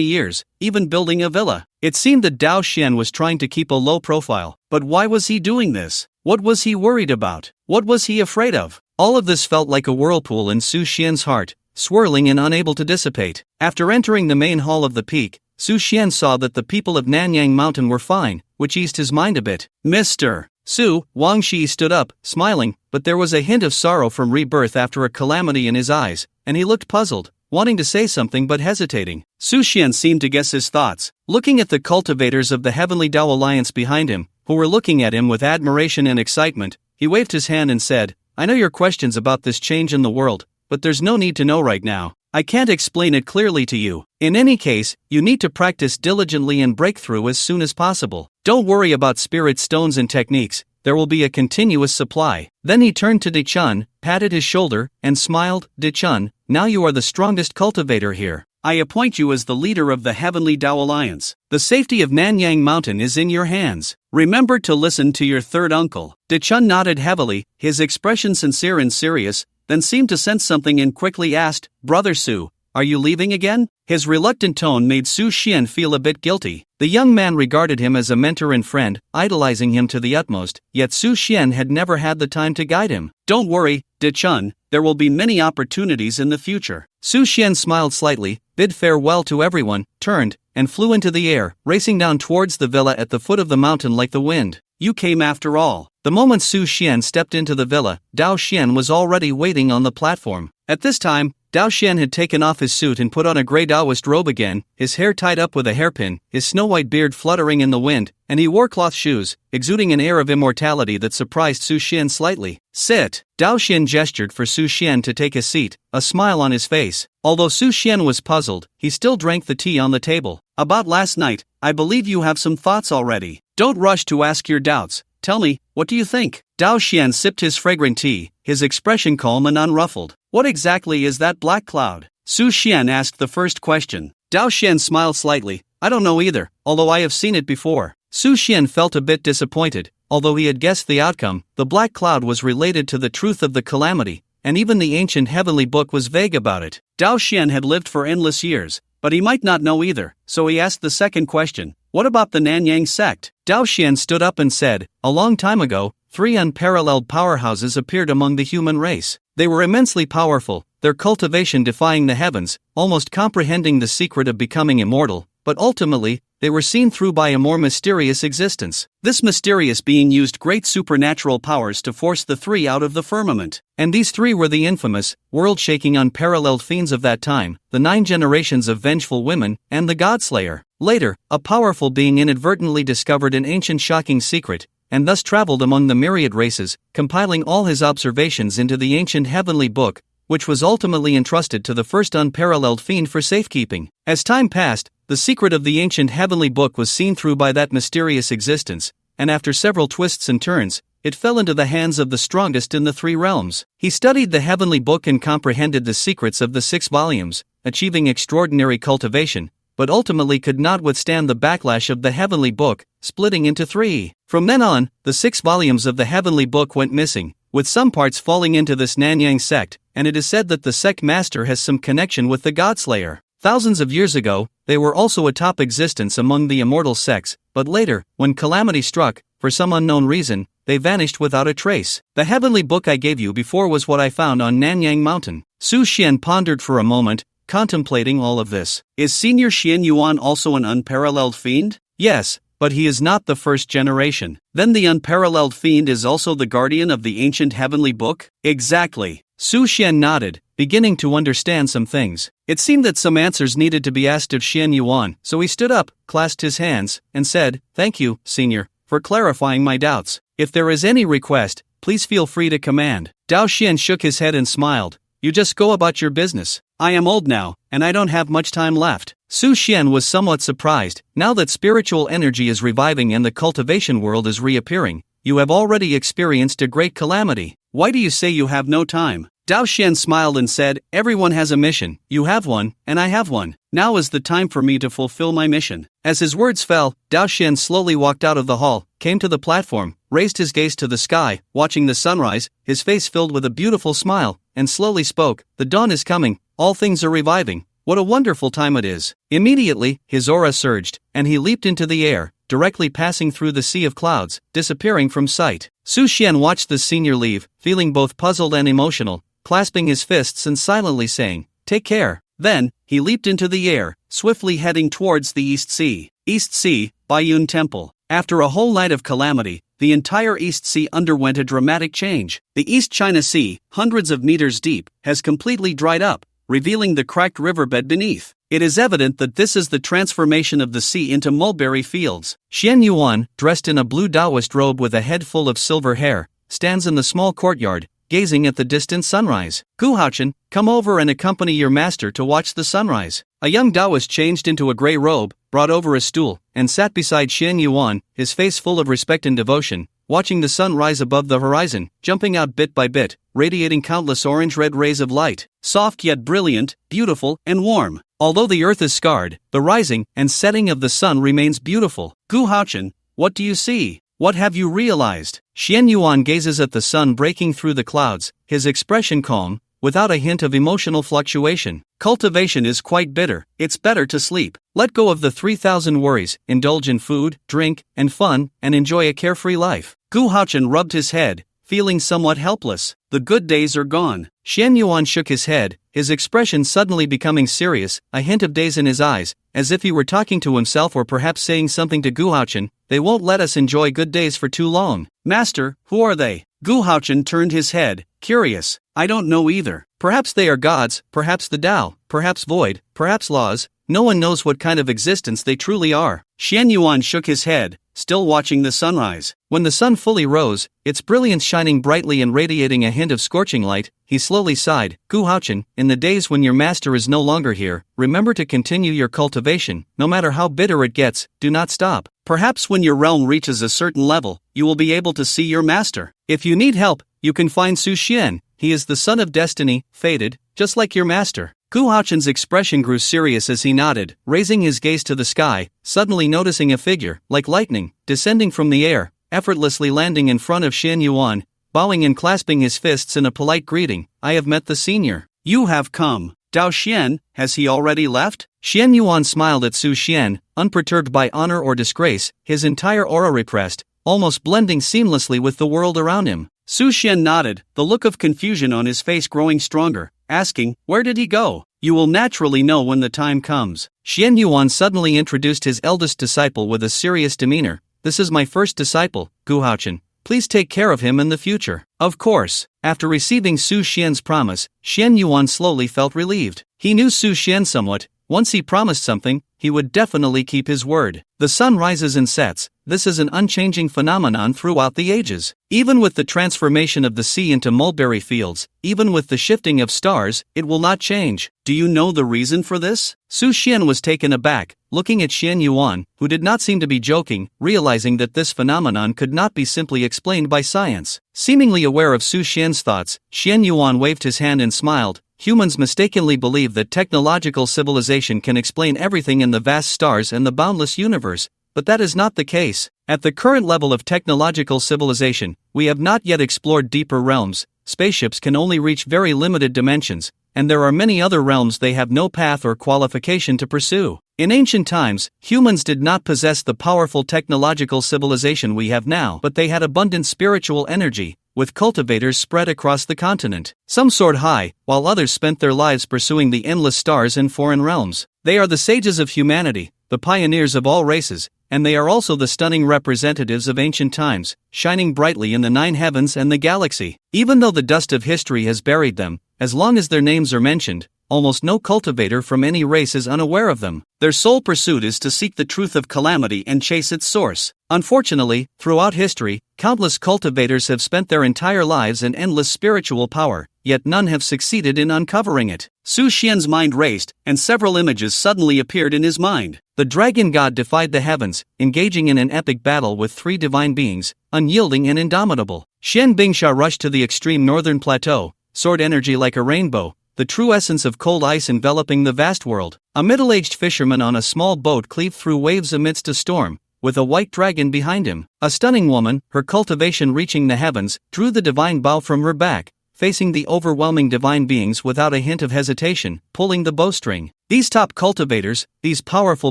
years, even building a villa? It seemed that Dao Xian was trying to keep a low profile, but why was he doing this? What was he worried about? What was he afraid of? All of this felt like a whirlpool in Su Xian's heart, swirling and unable to dissipate. After entering the main hall of the peak, Su Xian saw that the people of Nanyang Mountain were fine, which eased his mind a bit. Mr. Su, Wang Shi stood up, smiling, but there was a hint of sorrow from rebirth after a calamity in his eyes, and he looked puzzled, wanting to say something but hesitating. Su Xian seemed to guess his thoughts. Looking at the cultivators of the Heavenly Dao Alliance behind him, who were looking at him with admiration and excitement, he waved his hand and said, "I know your questions about this change in the world, but there's no need to know right now. I can't explain it clearly to you. In any case, you need to practice diligently and break through as soon as possible. Don't worry about spirit stones and techniques, there will be a continuous supply." Then he turned to De Chun, patted his shoulder, and smiled. "De Chun, now you are the strongest cultivator here. I appoint you as the leader of the Heavenly Dao Alliance. The safety of Nanyang Mountain is in your hands. Remember to listen to your third uncle." De Chun nodded heavily, his expression sincere and serious, then seemed to sense something and quickly asked, "Brother Su, are you leaving again?" His reluctant tone made Su Xian feel a bit guilty. The young man regarded him as a mentor and friend, idolizing him to the utmost, yet Su Xian had never had the time to guide him. "Don't worry, De Chun, there will be many opportunities in the future." Su Xian smiled slightly, bid farewell to everyone, turned, and flew into the air, racing down towards the villa at the foot of the mountain like the wind. "You came after all." The moment Su Xian stepped into the villa, Dao Xian was already waiting on the platform. At this time, Dao Xian had taken off his suit and put on a grey Taoist robe again, his hair tied up with a hairpin, his snow-white beard fluttering in the wind, and he wore cloth shoes, exuding an air of immortality that surprised Su Xian slightly. "Sit." Dao Xian gestured for Su Xian to take a seat, a smile on his face. Although Su Xian was puzzled, he still drank the tea on the table. "About last night, I believe you have some thoughts already. Don't rush to ask your doubts. Tell me, what do you think?" Dao Xian sipped his fragrant tea, his expression calm and unruffled. "What exactly is that black cloud?" Su Xian asked the first question. Dao Xian smiled slightly. "I don't know either, although I have seen it before." Su Xian felt a bit disappointed. Although he had guessed the outcome, the black cloud was related to the truth of the calamity, and even the ancient heavenly book was vague about it. Dao Xian had lived for endless years, but he might not know either, so he asked the second question. "What about the Nanyang sect?" Dao Xian stood up and said, "A long time ago, 3 unparalleled powerhouses appeared among the human race. They were immensely powerful, their cultivation defying the heavens, almost comprehending the secret of becoming immortal, but ultimately, they were seen through by a more mysterious existence. This mysterious being used great supernatural powers to force the 3 out of the firmament. And these 3 were the infamous, world-shaking unparalleled fiends of that time, the 9 generations of vengeful women, and the Godslayer. Later, a powerful being inadvertently discovered an ancient shocking secret, and thus traveled among the myriad races, compiling all his observations into the ancient heavenly book, which was ultimately entrusted to the first unparalleled fiend for safekeeping. As time passed, the secret of the ancient heavenly book was seen through by that mysterious existence, and after several twists and turns, it fell into the hands of the strongest in the 3 realms. He studied the heavenly book and comprehended the secrets of the 6 volumes, achieving extraordinary cultivation, but ultimately could not withstand the backlash of the heavenly book, splitting into 3. From then on, the 6 volumes of the heavenly book went missing, with some parts falling into this Nanyang sect, and it is said that the sect master has some connection with the Godslayer. Thousands of years ago, they were also a top existence among the immortal sects, but later, when calamity struck, for some unknown reason, they vanished without a trace. The heavenly book I gave you before was what I found on Nanyang Mountain. Su Xian pondered for a moment, contemplating all of this. Is Senior Xian Yuan also an unparalleled fiend? Yes, but he is not the first generation. Then the unparalleled fiend is also the guardian of the ancient heavenly book? Exactly. Su Xian nodded, beginning to understand some things. It seemed that some answers needed to be asked of Xian Yuan, so he stood up, clasped his hands, and said, "Thank you, Senior, for clarifying my doubts. If there is any request, please feel free to command." Dao Xian shook his head and smiled. "You just go about your business. I am old now, and I don't have much time left." Su Xian was somewhat surprised. Now that spiritual energy is reviving and the cultivation world is reappearing, you have already experienced a great calamity. Why do you say you have no time? Dao Xian smiled and said, "Everyone has a mission. You have one, and I have one. Now is the time for me to fulfill my mission." As his words fell, Dao Xian slowly walked out of the hall, came to the platform, raised his gaze to the sky, watching the sunrise, his face filled with a beautiful smile, and slowly spoke, "The dawn is coming, all things are reviving. What a wonderful time it is." Immediately, his aura surged, and he leaped into the air, directly passing through the sea of clouds, disappearing from sight. Su Xian watched the senior leave, feeling both puzzled and emotional, clasping his fists and silently saying, "Take care." Then, he leaped into the air, swiftly heading towards the East Sea. East Sea, Baiyun Temple. After a whole night of calamity, the entire East Sea underwent a dramatic change. The East China Sea, hundreds of meters deep, has completely dried up, revealing the cracked riverbed beneath. It is evident that this is the transformation of the sea into mulberry fields. Xian Yuan, dressed in a blue Taoist robe with a head full of silver hair, stands in the small courtyard, gazing at the distant sunrise. "Gu Haochen, come over and accompany your master to watch the sunrise." A young Taoist changed into a gray robe, brought over a stool, and sat beside Xian Yuan, his face full of respect and devotion, watching the sun rise above the horizon, jumping out bit by bit, radiating countless orange-red rays of light, soft yet brilliant, beautiful, and warm. Although the earth is scarred, the rising and setting of the sun remains beautiful. "Gu Haochen, what do you see? What have you realized?" Xian Yuan gazes at the sun breaking through the clouds, his expression calm, without a hint of emotional fluctuation. "Cultivation is quite bitter. It's better to sleep. Let go of the 3,000 worries, indulge in food, drink, and fun, and enjoy a carefree life." Gu Haochen rubbed his head, feeling somewhat helpless. "The good days are gone." Xian Yuan shook his head, his expression suddenly becoming serious, a hint of daze in his eyes, as if he were talking to himself or perhaps saying something to Gu Haochen. "They won't let us enjoy good days for too long." "Master, who are they?" Gu Haochen turned his head, curious. "I don't know either. Perhaps they are gods, perhaps the Tao, perhaps void, perhaps laws. No one knows what kind of existence they truly are." Xian Yuan shook his head, still watching the sunrise. When the sun fully rose, its brilliance shining brightly and radiating a hint of scorching light, he slowly sighed. "Gu Haochen, in the days when your master is no longer here, remember to continue your cultivation. No matter how bitter it gets, do not stop. Perhaps when your realm reaches a certain level, you will be able to see your master. If you need help, you can find Su Xian. He is the son of destiny, fated, just like your master." Gu Haochen's expression grew serious as he nodded, raising his gaze to the sky, suddenly noticing a figure, like lightning, descending from the air, effortlessly landing in front of Xian Yuan, bowing and clasping his fists in a polite greeting. "I have met the senior." "You have come. Dao Xian, has he already left?" Xian Yuan smiled at Su Xian, unperturbed by honor or disgrace, his entire aura repressed, almost blending seamlessly with the world around him. Su Xian nodded, the look of confusion on his face growing stronger, asking, "Where did he go?" "You will naturally know when the time comes." Xian Yuan suddenly introduced his eldest disciple with a serious demeanor. "This is my first disciple, Gu Haochen. Please take care of him in the future." Of course. After receiving Su Xian's promise, Xian Yuan slowly felt relieved. He knew Su Xian somewhat. Once he promised something, he would definitely keep his word. The sun rises and sets. This is an unchanging phenomenon throughout the ages. Even with the transformation of the sea into mulberry fields, even with the shifting of stars, it will not change. Do you know the reason for this? Su Xian was taken aback, looking at Xian Yuan, who did not seem to be joking, realizing that this phenomenon could not be simply explained by science. Seemingly aware of Su Xian's thoughts, Xian Yuan waved his hand and smiled. Humans mistakenly believe that technological civilization can explain everything in the vast stars and the boundless universe, but that is not the case. At the current level of technological civilization, we have not yet explored deeper realms. Spaceships can only reach very limited dimensions, and there are many other realms they have no path or qualification to pursue. In ancient times, humans did not possess the powerful technological civilization we have now, but they had abundant spiritual energy, with cultivators spread across the continent. Some soared high, while others spent their lives pursuing the endless stars and foreign realms. They are the sages of humanity, the pioneers of all races, and they are also the stunning representatives of ancient times, shining brightly in the 9 heavens and the galaxy. Even though the dust of history has buried them, as long as their names are mentioned, almost no cultivator from any race is unaware of them. Their sole pursuit is to seek the truth of calamity and chase its source. Unfortunately, throughout history, countless cultivators have spent their entire lives in endless spiritual power, yet none have succeeded in uncovering it. Su Xian's mind raced, and several images suddenly appeared in his mind. The dragon god defied the heavens, engaging in an epic battle with 3 divine beings, unyielding and indomitable. Xian Bingsha rushed to the extreme northern plateau, sword energy like a rainbow, the true essence of cold ice enveloping the vast world. A middle-aged fisherman on a small boat cleaved through waves amidst a storm, with a white dragon behind him. A stunning woman, her cultivation reaching the heavens, drew the divine bow from her back, facing the overwhelming divine beings without a hint of hesitation, pulling the bowstring. These top cultivators, these powerful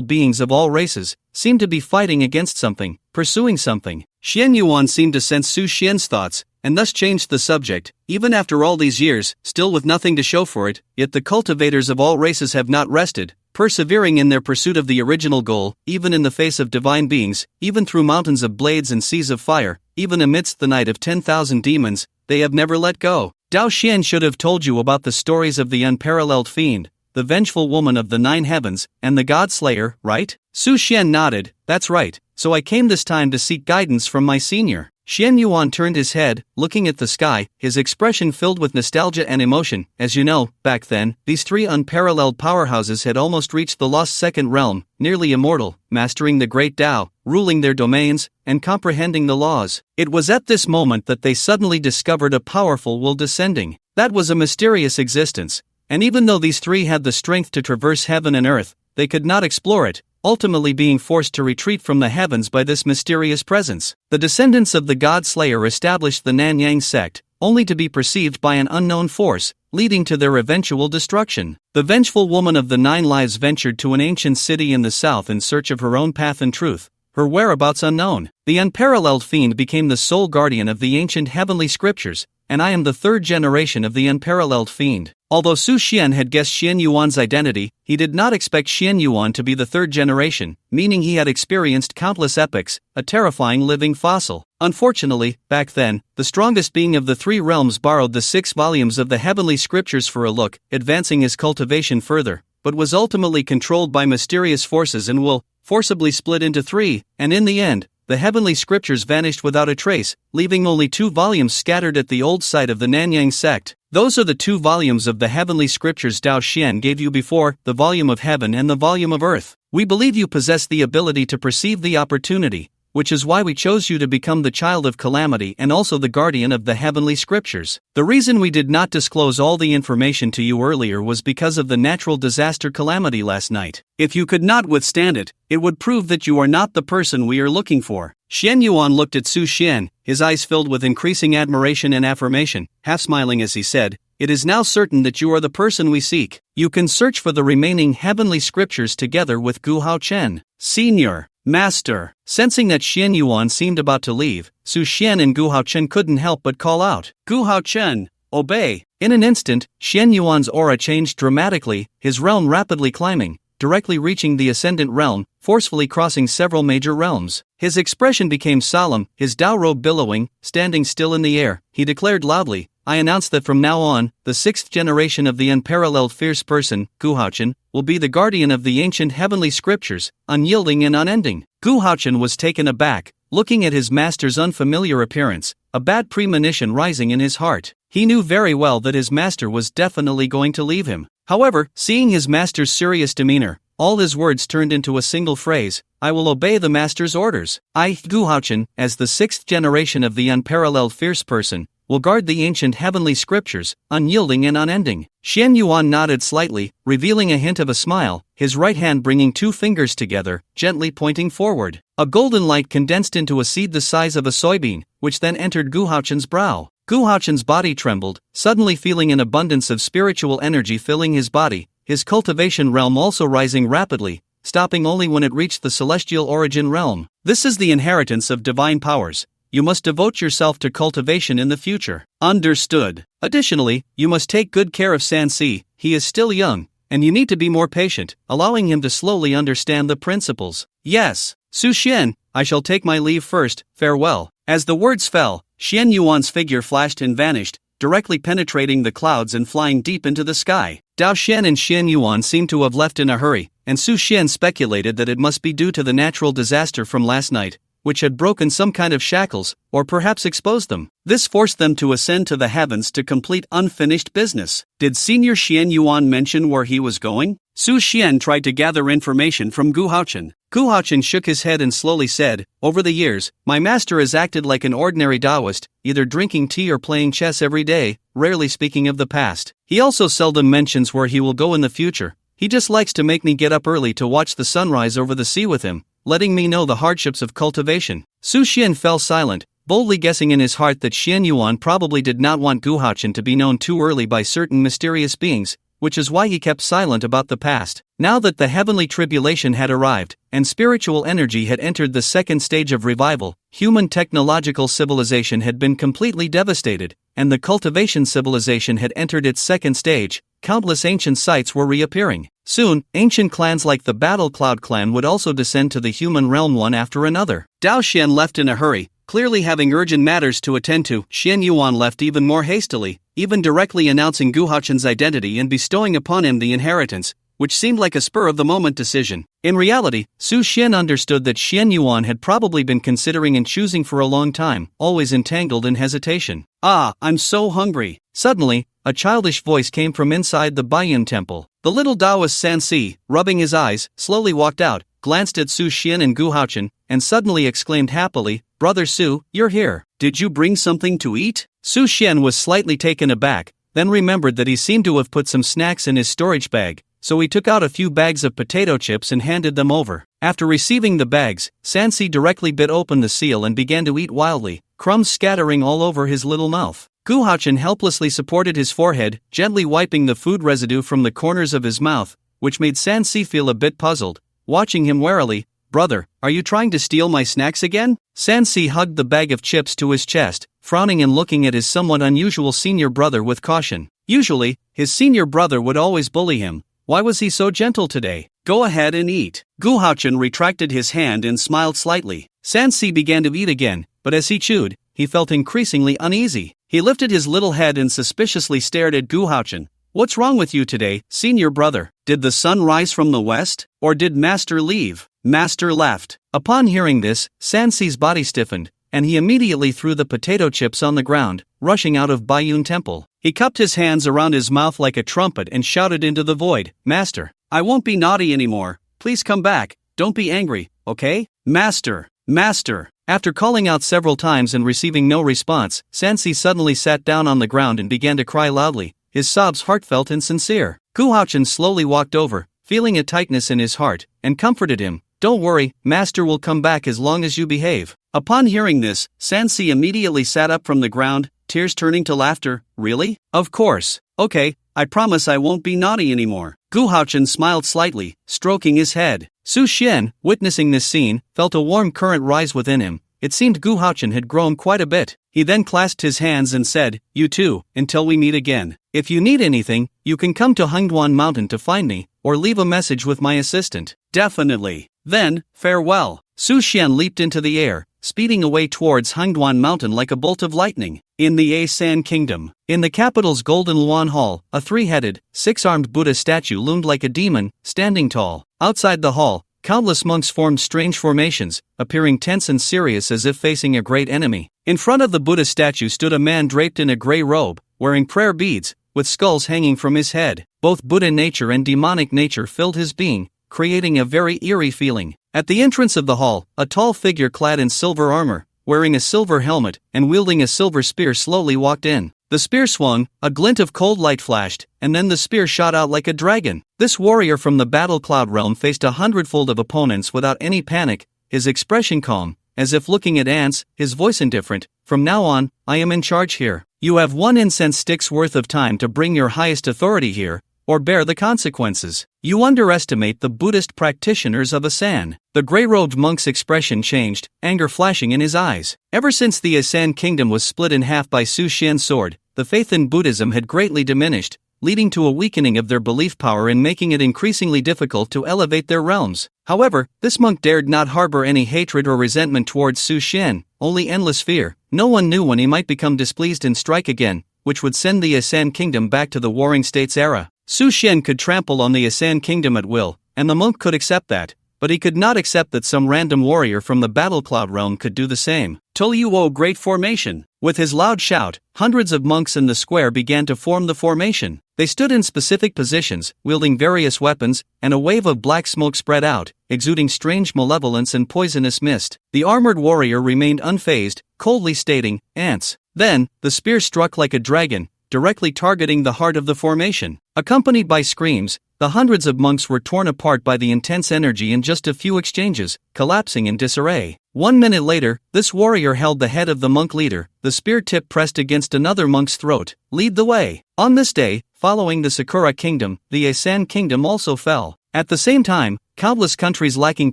beings of all races, seemed to be fighting against something, pursuing something. Xian Yuan seemed to sense Su Xian's thoughts, and thus changed the subject. Even after all these years, still with nothing to show for it, yet the cultivators of all races have not rested, persevering in their pursuit of the original goal, even in the face of divine beings, even through mountains of blades and seas of fire, even amidst the night of 10,000 demons, they have never let go. Dao Xian should have told you about the stories of the unparalleled fiend, the vengeful woman of the 9 heavens, and the god slayer, right? Su Xian nodded. That's right, so I came this time to seek guidance from my senior. Xian Yuan turned his head, looking at the sky, his expression filled with nostalgia and emotion. As you know, back then, these 3 unparalleled powerhouses had almost reached the lost second realm, nearly immortal, mastering the great Tao, ruling their domains, and comprehending the laws. It was at this moment that they suddenly discovered a powerful will descending. That was a mysterious existence, and even though these 3 had the strength to traverse heaven and earth, they could not explore it, ultimately being forced to retreat from the heavens by this mysterious presence. The descendants of the God Slayer established the Nanyang sect, only to be perceived by an unknown force, leading to their eventual destruction. The vengeful woman of the 9 lives ventured to an ancient city in the south in search of her own path and truth, her whereabouts unknown. The unparalleled fiend became the sole guardian of the ancient heavenly scriptures, and I am the 3rd generation of the unparalleled fiend. Although Su Xian had guessed Xian Yuan's identity, he did not expect Xian Yuan to be the 3rd generation, meaning he had experienced countless epochs, a terrifying living fossil. Unfortunately, back then, the strongest being of the 3 realms borrowed the 6 volumes of the heavenly scriptures for a look, advancing his cultivation further, but was ultimately controlled by mysterious forces and will forcibly split into 3, and in the end, the heavenly scriptures vanished without a trace, leaving only 2 volumes scattered at the old site of the Nanyang sect. Those are the 2 volumes of the heavenly scriptures Dao Xian gave you before, the volume of heaven and the volume of earth. We believe you possess the ability to perceive the opportunity, which is why we chose you to become the child of calamity and also the guardian of the heavenly scriptures. The reason we did not disclose all the information to you earlier was because of the natural disaster calamity last night. If you could not withstand it, it would prove that you are not the person we are looking for. Xian Yuan looked at Su Xian, his eyes filled with increasing admiration and affirmation, half smiling as he said, "It is now certain that you are the person we seek. You can search for the remaining heavenly scriptures together with Gu Hao Chen, Senior, Master." Sensing that Xian Yuan seemed about to leave, Su Xian and Gu Hao Chen couldn't help but call out, "Gu Hao Chen, obey." In an instant, Xian Yuan's aura changed dramatically, his realm rapidly climbing, directly reaching the ascendant realm, forcefully crossing several major realms. His expression became solemn, his Dao robe billowing, standing still in the air. He declared loudly, "I announce that from now on, the 6th generation of the unparalleled fierce person, Gu Haochen, will be the guardian of the ancient heavenly scriptures, unyielding and unending." Gu Haochen was taken aback, looking at his master's unfamiliar appearance, a bad premonition rising in his heart. He knew very well that his master was definitely going to leave him. However, seeing his master's serious demeanor, all his words turned into a single phrase, "I will obey the master's orders. I, Gu Haochen, as the 6th generation of the unparalleled fierce person, will guard the ancient heavenly scriptures, unyielding and unending." Xian Yuan nodded slightly, revealing a hint of a smile, his right hand bringing 2 fingers together, gently pointing forward. A golden light condensed into a seed the size of a soybean, which then entered Gu Haochen's brow. Gu Haochun's body trembled, suddenly feeling an abundance of spiritual energy filling his body, his cultivation realm also rising rapidly, stopping only when it reached the celestial origin realm. This is the inheritance of divine powers. You must devote yourself to cultivation in the future. Understood. Additionally, you must take good care of Sansi, he is still young, and you need to be more patient, allowing him to slowly understand the principles. Yes, Su Xian, I shall take my leave first, farewell. As the words fell, Xian Yuan's figure flashed and vanished, directly penetrating the clouds and flying deep into the sky. Dao Xian and Xian Yuan seemed to have left in a hurry, and Su Xian speculated that it must be due to the natural disaster from last night, which had broken some kind of shackles, or perhaps exposed them. This forced them to ascend to the heavens to complete unfinished business. Did Senior Xian Yuan mention where he was going? Su Xian tried to gather information from Gu Haochun. Gu Haochun shook his head and slowly said, over the years, my master has acted like an ordinary Taoist, either drinking tea or playing chess every day, rarely speaking of the past. He also seldom mentions where he will go in the future. He just likes to make me get up early to watch the sunrise over the sea with him, letting me know the hardships of cultivation. Su Xian fell silent, boldly guessing in his heart that Xian Yuan probably did not want Gu Haochun to be known too early by certain mysterious beings, which is why he kept silent about the past. Now that the heavenly tribulation had arrived, and spiritual energy had entered the second stage of revival, human technological civilization had been completely devastated, and the cultivation civilization had entered its second stage. Countless ancient sites were reappearing. Soon, ancient clans like the Battle Cloud clan would also descend to the human realm one after another. Dao Xian left in a hurry, clearly having urgent matters to attend to. Xian Yuan left even more hastily, even directly announcing Gu Haochun's identity and bestowing upon him the inheritance, which seemed like a spur-of-the-moment decision. In reality, Su Xian understood that Xian Yuan had probably been considering and choosing for a long time, always entangled in hesitation. Ah, I'm so hungry. Suddenly, a childish voice came from inside the Baiyun temple. The little Taoist Sansi, rubbing his eyes, slowly walked out, glanced at Su Xian and Gu Haochun, and suddenly exclaimed happily, Brother Su, you're here. Did you bring something to eat? Su Xian was slightly taken aback, then remembered that he seemed to have put some snacks in his storage bag, so he took out a few bags of potato chips and handed them over. After receiving the bags, Sansi directly bit open the seal and began to eat wildly, crumbs scattering all over his little mouth. Gu Haochun helplessly supported his forehead, gently wiping the food residue from the corners of his mouth, which made Sansi feel a bit puzzled, watching him warily. Brother, are you trying to steal my snacks again? Sansi hugged the bag of chips to his chest, frowning and looking at his somewhat unusual senior brother with caution. Usually, his senior brother would always bully him. Why was he so gentle today? Go ahead and eat. Gu Haochun retracted his hand and smiled slightly. Sansi began to eat again, but as he chewed, he felt increasingly uneasy. He lifted his little head and suspiciously stared at Gu Haochun. What's wrong with you today, senior brother? Did the sun rise from the west? Or did Master leave? Master left. Upon hearing this, Sansi's body stiffened, and he immediately threw the potato chips on the ground, rushing out of Baiyun Temple. He cupped his hands around his mouth like a trumpet and shouted into the void, Master, I won't be naughty anymore. Please come back. Don't be angry, okay? Master, Master. After calling out several times and receiving no response, Sansi suddenly sat down on the ground and began to cry loudly, his sobs heartfelt and sincere. Gu Haochun slowly walked over, feeling a tightness in his heart, and comforted him. Don't worry, Master will come back as long as you behave. Upon hearing this, Sansi immediately sat up from the ground, tears turning to laughter. Really? Of course. Okay, I promise I won't be naughty anymore. Gu Haochun smiled slightly, stroking his head. Su Xian, witnessing this scene, felt a warm current rise within him. It seemed Gu Haochun had grown quite a bit. He then clasped his hands and said, You too, until we meet again. If you need anything, you can come to Hengduan Mountain to find me, or leave a message with my assistant. Definitely. Then, farewell. Su Xian leaped into the air, speeding away towards Hengduan Mountain like a bolt of lightning. In the A-San Kingdom, in the capital's Golden Luan Hall, a three-headed, six-armed Buddha statue loomed like a demon, standing tall. Outside the hall, countless monks formed strange formations, appearing tense and serious as if facing a great enemy. In front of the Buddha statue stood a man draped in a gray robe, wearing prayer beads, with skulls hanging from his head. Both Buddha nature and demonic nature filled his being, creating a very eerie feeling. At the entrance of the hall, a tall figure clad in silver armor, wearing a silver helmet, and wielding a silver spear slowly walked in. The spear swung, a glint of cold light flashed, and then the spear shot out like a dragon. This warrior from the Battle Cloud realm faced 100-fold of opponents without any panic, his expression calm, as if looking at ants, his voice indifferent. From now on, I am in charge here. You have 1 incense stick's worth of time to bring your highest authority here, or bear the consequences. You underestimate the Buddhist practitioners of Asan. The grey-robed monk's expression changed, anger flashing in his eyes. Ever since the Asan kingdom was split in half by Su Xian's sword, the faith in Buddhism had greatly diminished, leading to a weakening of their belief power and making it increasingly difficult to elevate their realms. However, this monk dared not harbor any hatred or resentment towards Su Xian, only endless fear. No one knew when he might become displeased and strike again, which would send the Asan kingdom back to the Warring States era. Su Xian could trample on the Asan kingdom at will, and the monk could accept that, but he could not accept that some random warrior from the Battle Cloud realm could do the same. Tulyuo Great Formation. With his loud shout, hundreds of monks in the square began to form the formation. They stood in specific positions, wielding various weapons, and a wave of black smoke spread out, exuding strange malevolence and poisonous mist. The armored warrior remained unfazed, coldly stating, "Ants." Then, the spear struck like a dragon, directly targeting the heart of the formation. Accompanied by screams, the hundreds of monks were torn apart by the intense energy in just a few exchanges, collapsing in disarray. 1 minute later, this warrior held the head of the monk leader, the spear tip pressed against another monk's throat. Lead the way. On this day, following the Sakura kingdom, the Asan kingdom also fell. At the same time, countless countries lacking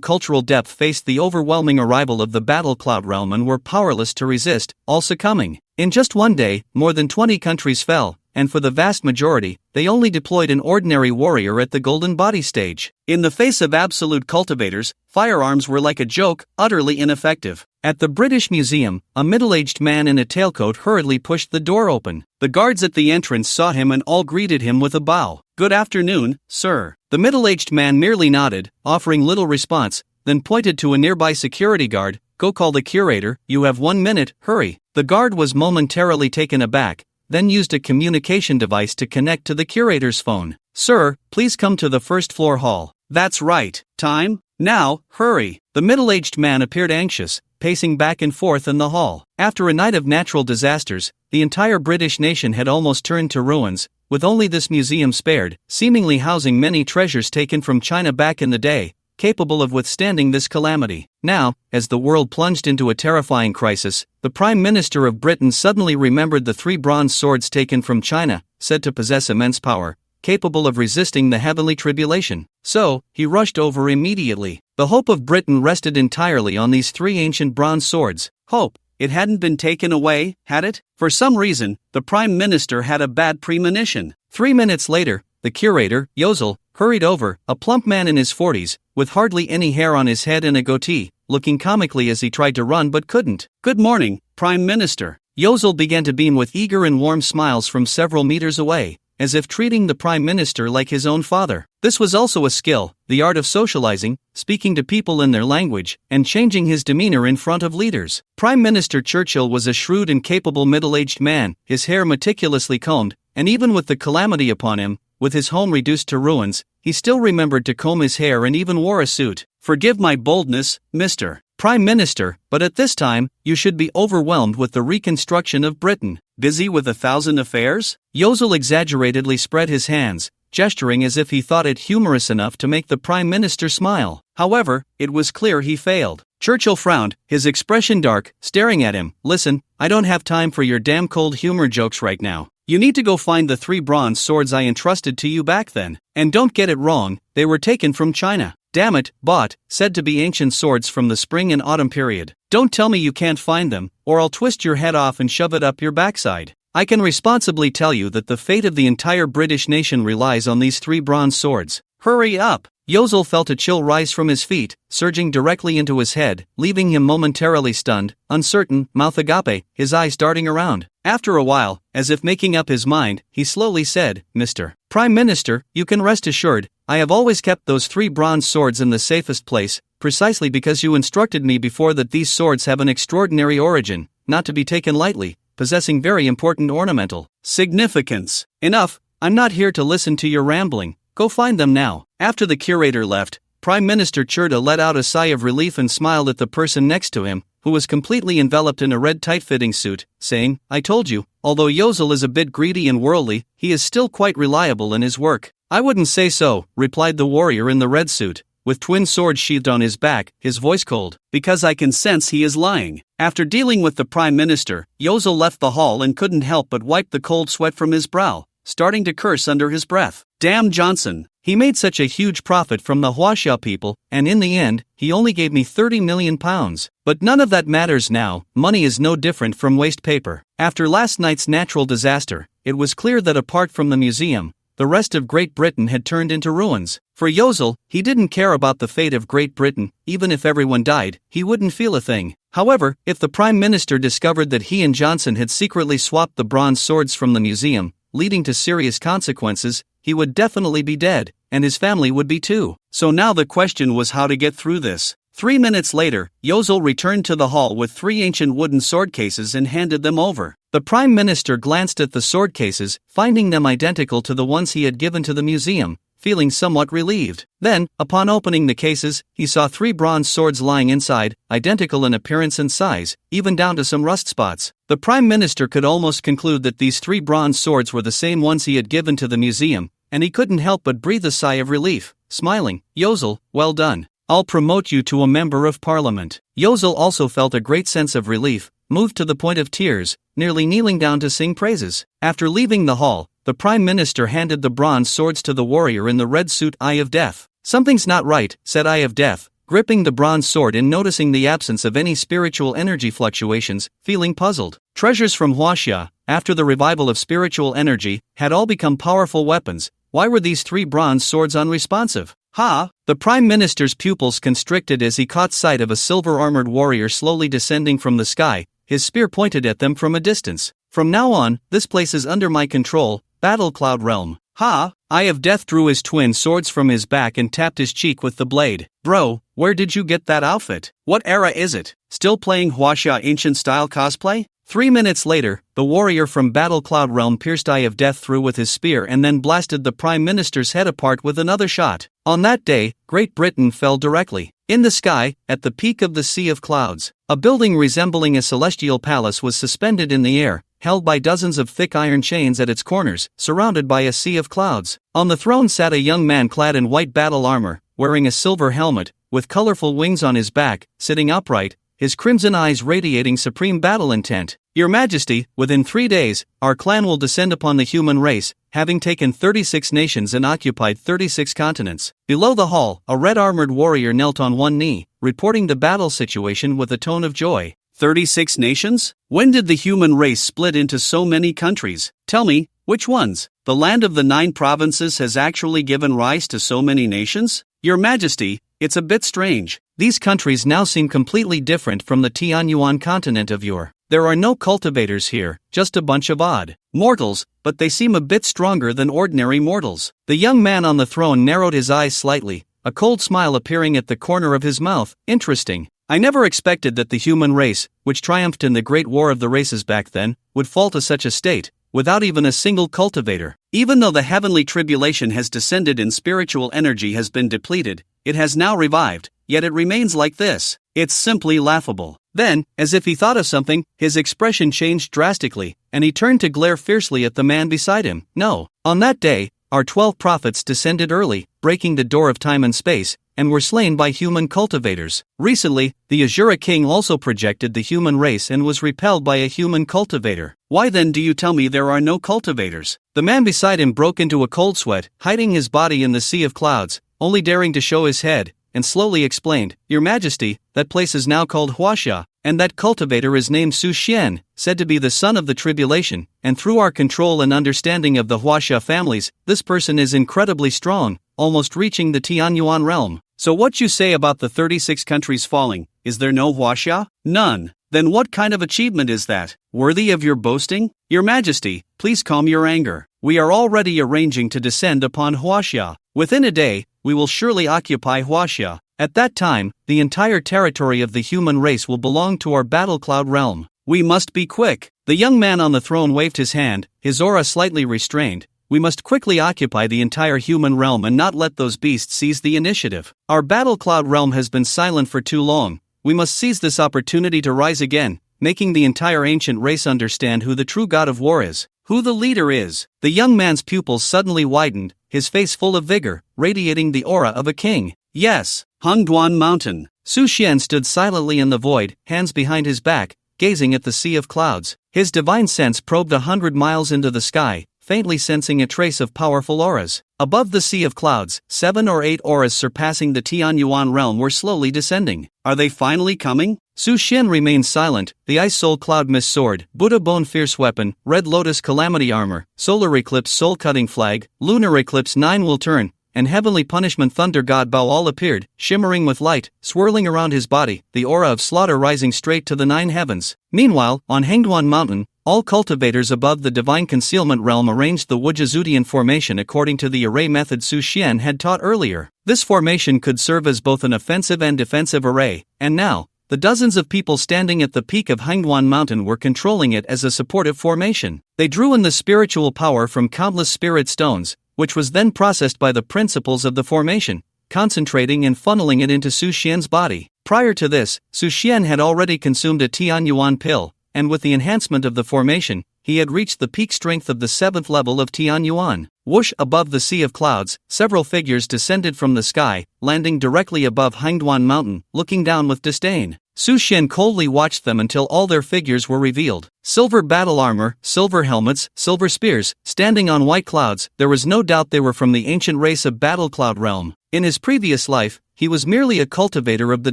cultural depth faced the overwhelming arrival of the Battle Cloud realm and were powerless to resist, all succumbing. In just one day, more than 20 countries fell, and for the vast majority, they only deployed an ordinary warrior at the Golden Body stage. In the face of absolute cultivators, firearms were like a joke, utterly ineffective. At the British Museum, a middle-aged man in a tailcoat hurriedly pushed the door open. The guards at the entrance saw him and all greeted him with a bow. "Good afternoon, sir." The middle-aged man merely nodded, offering little response, then pointed to a nearby security guard. "Go call the curator, you have 1 minute, hurry." The guard was momentarily taken aback, then used a communication device to connect to the curator's phone. "Sir, please come to the first floor hall." "That's right. Time? Now, hurry." The middle-aged man appeared anxious, pacing back and forth in the hall. After a night of natural disasters, the entire British nation had almost turned to ruins, with only this museum spared, seemingly housing many treasures taken from China back in the day, capable of withstanding this calamity. Now, as the world plunged into a terrifying crisis, the Prime Minister of Britain suddenly remembered the 3 bronze swords taken from China, said to possess immense power, capable of resisting the heavenly tribulation. So, he rushed over immediately. The hope of Britain rested entirely on these 3 ancient bronze swords. Hope. It hadn't been taken away, had it? For some reason, the Prime Minister had a bad premonition. 3 minutes later, the curator, Yozal, hurried over, a plump man in his 40s, with hardly any hair on his head and a goatee, looking comically as he tried to run but couldn't. "Good morning, Prime Minister." Yozal began to beam with eager and warm smiles from several meters away, as if treating the Prime Minister like his own father. This was also a skill, the art of socializing, speaking to people in their language, and changing his demeanor in front of leaders. Prime Minister Churchill was a shrewd and capable middle-aged man, his hair meticulously combed, and even with the calamity upon him, with his home reduced to ruins, he still remembered to comb his hair and even wore a suit. "Forgive my boldness, Mr. Prime Minister, but at this time, you should be overwhelmed with the reconstruction of Britain. Busy with 1,000 affairs?" Yozal exaggeratedly spread his hands, gesturing as if he thought it humorous enough to make the Prime Minister smile. However, it was clear he failed. Churchill frowned, his expression dark, staring at him. "Listen, I don't have time for your damn cold humor jokes right now. You need to go find the 3 bronze swords I entrusted to you back then. And don't get it wrong, they were taken from China. Damn it, bought, said to be ancient swords from the spring and autumn period. Don't tell me you can't find them, or I'll twist your head off and shove it up your backside. I can responsibly tell you that the fate of the entire British nation relies on these 3 bronze swords. Hurry up." Yozal felt a chill rise from his feet, surging directly into his head, leaving him momentarily stunned, uncertain, mouth agape, his eyes darting around. After a while, as if making up his mind, he slowly said, "Mr. Prime Minister, you can rest assured, I have always kept those 3 bronze swords in the safest place, precisely because you instructed me before that these swords have an extraordinary origin, not to be taken lightly, possessing very important ornamental significance. Enough, I'm not here to listen to your rambling. Go find them now." After the curator left, Prime Minister Churda let out a sigh of relief and smiled at the person next to him, who was completely enveloped in a red tight-fitting suit, saying, "I told you, although Yozal is a bit greedy and worldly, he is still quite reliable in his work." "I wouldn't say so," replied the warrior in the red suit, with twin swords sheathed on his back, his voice cold, because I can sense he is lying. After dealing with the Prime Minister, Yozol left the hall and couldn't help but wipe the cold sweat from his brow, starting to curse under his breath. Damn Johnson! He made such a huge profit from the Huaxia people, and in the end, he only gave me 30 million pounds. But none of that matters now, money is no different from waste paper. After last night's natural disaster, it was clear that apart from the museum, the rest of Great Britain had turned into ruins. For Yozol, he didn't care about the fate of Great Britain, even if everyone died, he wouldn't feel a thing. However, if the Prime Minister discovered that he and Johnson had secretly swapped the bronze swords from the museum, leading to serious consequences, he would definitely be dead, and his family would be too. So now the question was how to get through this. 3 minutes later, Yozol returned to the hall with 3 ancient wooden sword cases and handed them over. The Prime Minister glanced at the sword cases, finding them identical to the ones he had given to the museum, feeling somewhat relieved. Then, upon opening the cases, he saw 3 bronze swords lying inside, identical in appearance and size, even down to some rust spots. The Prime Minister could almost conclude that these 3 bronze swords were the same ones he had given to the museum, and he couldn't help but breathe a sigh of relief, smiling. Yozol, well done. I'll promote you to a member of parliament. Yozol also felt a great sense of relief, moved to the point of tears, nearly kneeling down to sing praises. After leaving the hall, the Prime Minister handed the bronze swords to the warrior in the red suit. Eye of Death. Something's not right, said Eye of Death, gripping the bronze sword and noticing the absence of any spiritual energy fluctuations, feeling puzzled. Treasures from Huaxia, after the revival of spiritual energy, had all become powerful weapons. Why were these 3 bronze swords unresponsive? The Prime Minister's pupils constricted as he caught sight of a silver-armored warrior slowly descending from the sky, his spear pointed at them from a distance. From now on, this place is under my control, Battle Cloud Realm. Eye of Death drew his twin swords from his back and tapped his cheek with the blade. Bro, where did you get that outfit? What era is it? Still playing Huaxia ancient-style cosplay? 3 minutes later, the warrior from Battle Cloud Realm pierced Eye of Death through with his spear and then blasted the Prime Minister's head apart with another shot. On that day, Great Britain fell directly. In the sky, at the peak of the Sea of Clouds, a building resembling a celestial palace was suspended in the air, held by dozens of thick iron chains at its corners, surrounded by a sea of clouds. On the throne sat a young man clad in white battle armor, wearing a silver helmet, with colorful wings on his back, sitting upright, his crimson eyes radiating supreme battle intent. Your Majesty, within 3 days, our clan will descend upon the human race, having taken 36 nations and occupied 36 continents. Below the hall, a red-armored warrior knelt on one knee, reporting the battle situation with a tone of joy. 36 nations? When did the human race split into so many countries? Tell me, which ones? The land of the 9 provinces has actually given rise to so many nations? Your Majesty, it's a bit strange. These countries now seem completely different from the Tianyuan continent of yore. There are no cultivators here, just a bunch of odd mortals, but they seem a bit stronger than ordinary mortals. The young man on the throne narrowed his eyes slightly, a cold smile appearing at the corner of his mouth. Interesting. I never expected that the human race, which triumphed in the Great War of the Races back then, would fall to such a state, without even a single cultivator. Even though the heavenly tribulation has descended and spiritual energy has been depleted, it has now revived, yet it remains like this. It's simply laughable. Then, as if he thought of something, his expression changed drastically, and he turned to glare fiercely at the man beside him. No. On that day, our 12 prophets descended early, breaking the door of time and space, and were slain by human cultivators. Recently, the Azura King also projected the human race and was repelled by a human cultivator. Why then do you tell me there are no cultivators? The man beside him broke into a cold sweat, hiding his body in the sea of clouds, only daring to show his head, and slowly explained, Your Majesty, that place is now called Huaxia, and that cultivator is named Su Xian, said to be the son of the tribulation, and through our control and understanding of the Huaxia families, this person is incredibly strong, almost reaching the Tianyuan realm. So what you say about the 36 countries falling, is there no Huaxia? None. Then what kind of achievement is that? Worthy of your boasting? Your Majesty, please calm your anger. We are already arranging to descend upon Huaxia. Within a day, we will surely occupy Huaxia. At that time, the entire territory of the human race will belong to our Battle Cloud realm. We must be quick. The young man on the throne waved his hand, his aura slightly restrained. We must quickly occupy the entire human realm and not let those beasts seize the initiative. Our Battle Cloud realm has been silent for too long. We must seize this opportunity to rise again, making the entire ancient race understand who the true god of war is, who the leader is. The young man's pupils suddenly widened, his face full of vigor, radiating the aura of a king. Yes, Hongduan Mountain. Su Xian stood silently in the void, hands behind his back, gazing at the sea of clouds. His divine sense probed 100 miles into the sky, faintly sensing a trace of powerful auras. Above the sea of clouds, 7 or 8 auras surpassing the Tianyuan realm were slowly descending. Are they finally coming? Su Xian remained silent. The Ice Soul Cloud Mist Sword, Buddha Bone Fierce Weapon, Red Lotus Calamity Armor, Solar Eclipse Soul Cutting Flag, Lunar Eclipse 9 Will Turn, and Heavenly Punishment Thunder God Bao all appeared, shimmering with light, swirling around his body, the aura of slaughter rising straight to the 9 heavens. Meanwhile, on Hengduan Mountain, all cultivators above the Divine Concealment Realm arranged the Wujizudian formation according to the array method Su Xian had taught earlier. This formation could serve as both an offensive and defensive array, and now, the dozens of people standing at the peak of Hengduan Mountain were controlling it as a supportive formation. They drew in the spiritual power from countless spirit stones, which was then processed by the principles of the formation, concentrating and funneling it into Su Xian's body. Prior to this, Su Xian had already consumed a Tianyuan pill, and with the enhancement of the formation, he had reached the peak strength of the 7th level of Tianyuan. Whoosh! Above the sea of clouds, several figures descended from the sky, landing directly above Hengduan Mountain, looking down with disdain. Su Xian coldly watched them until all their figures were revealed. Silver battle armor, silver helmets, silver spears, standing on white clouds. There was no doubt they were from the ancient race of Battle Cloud Realm. In his previous life, he was merely a cultivator of the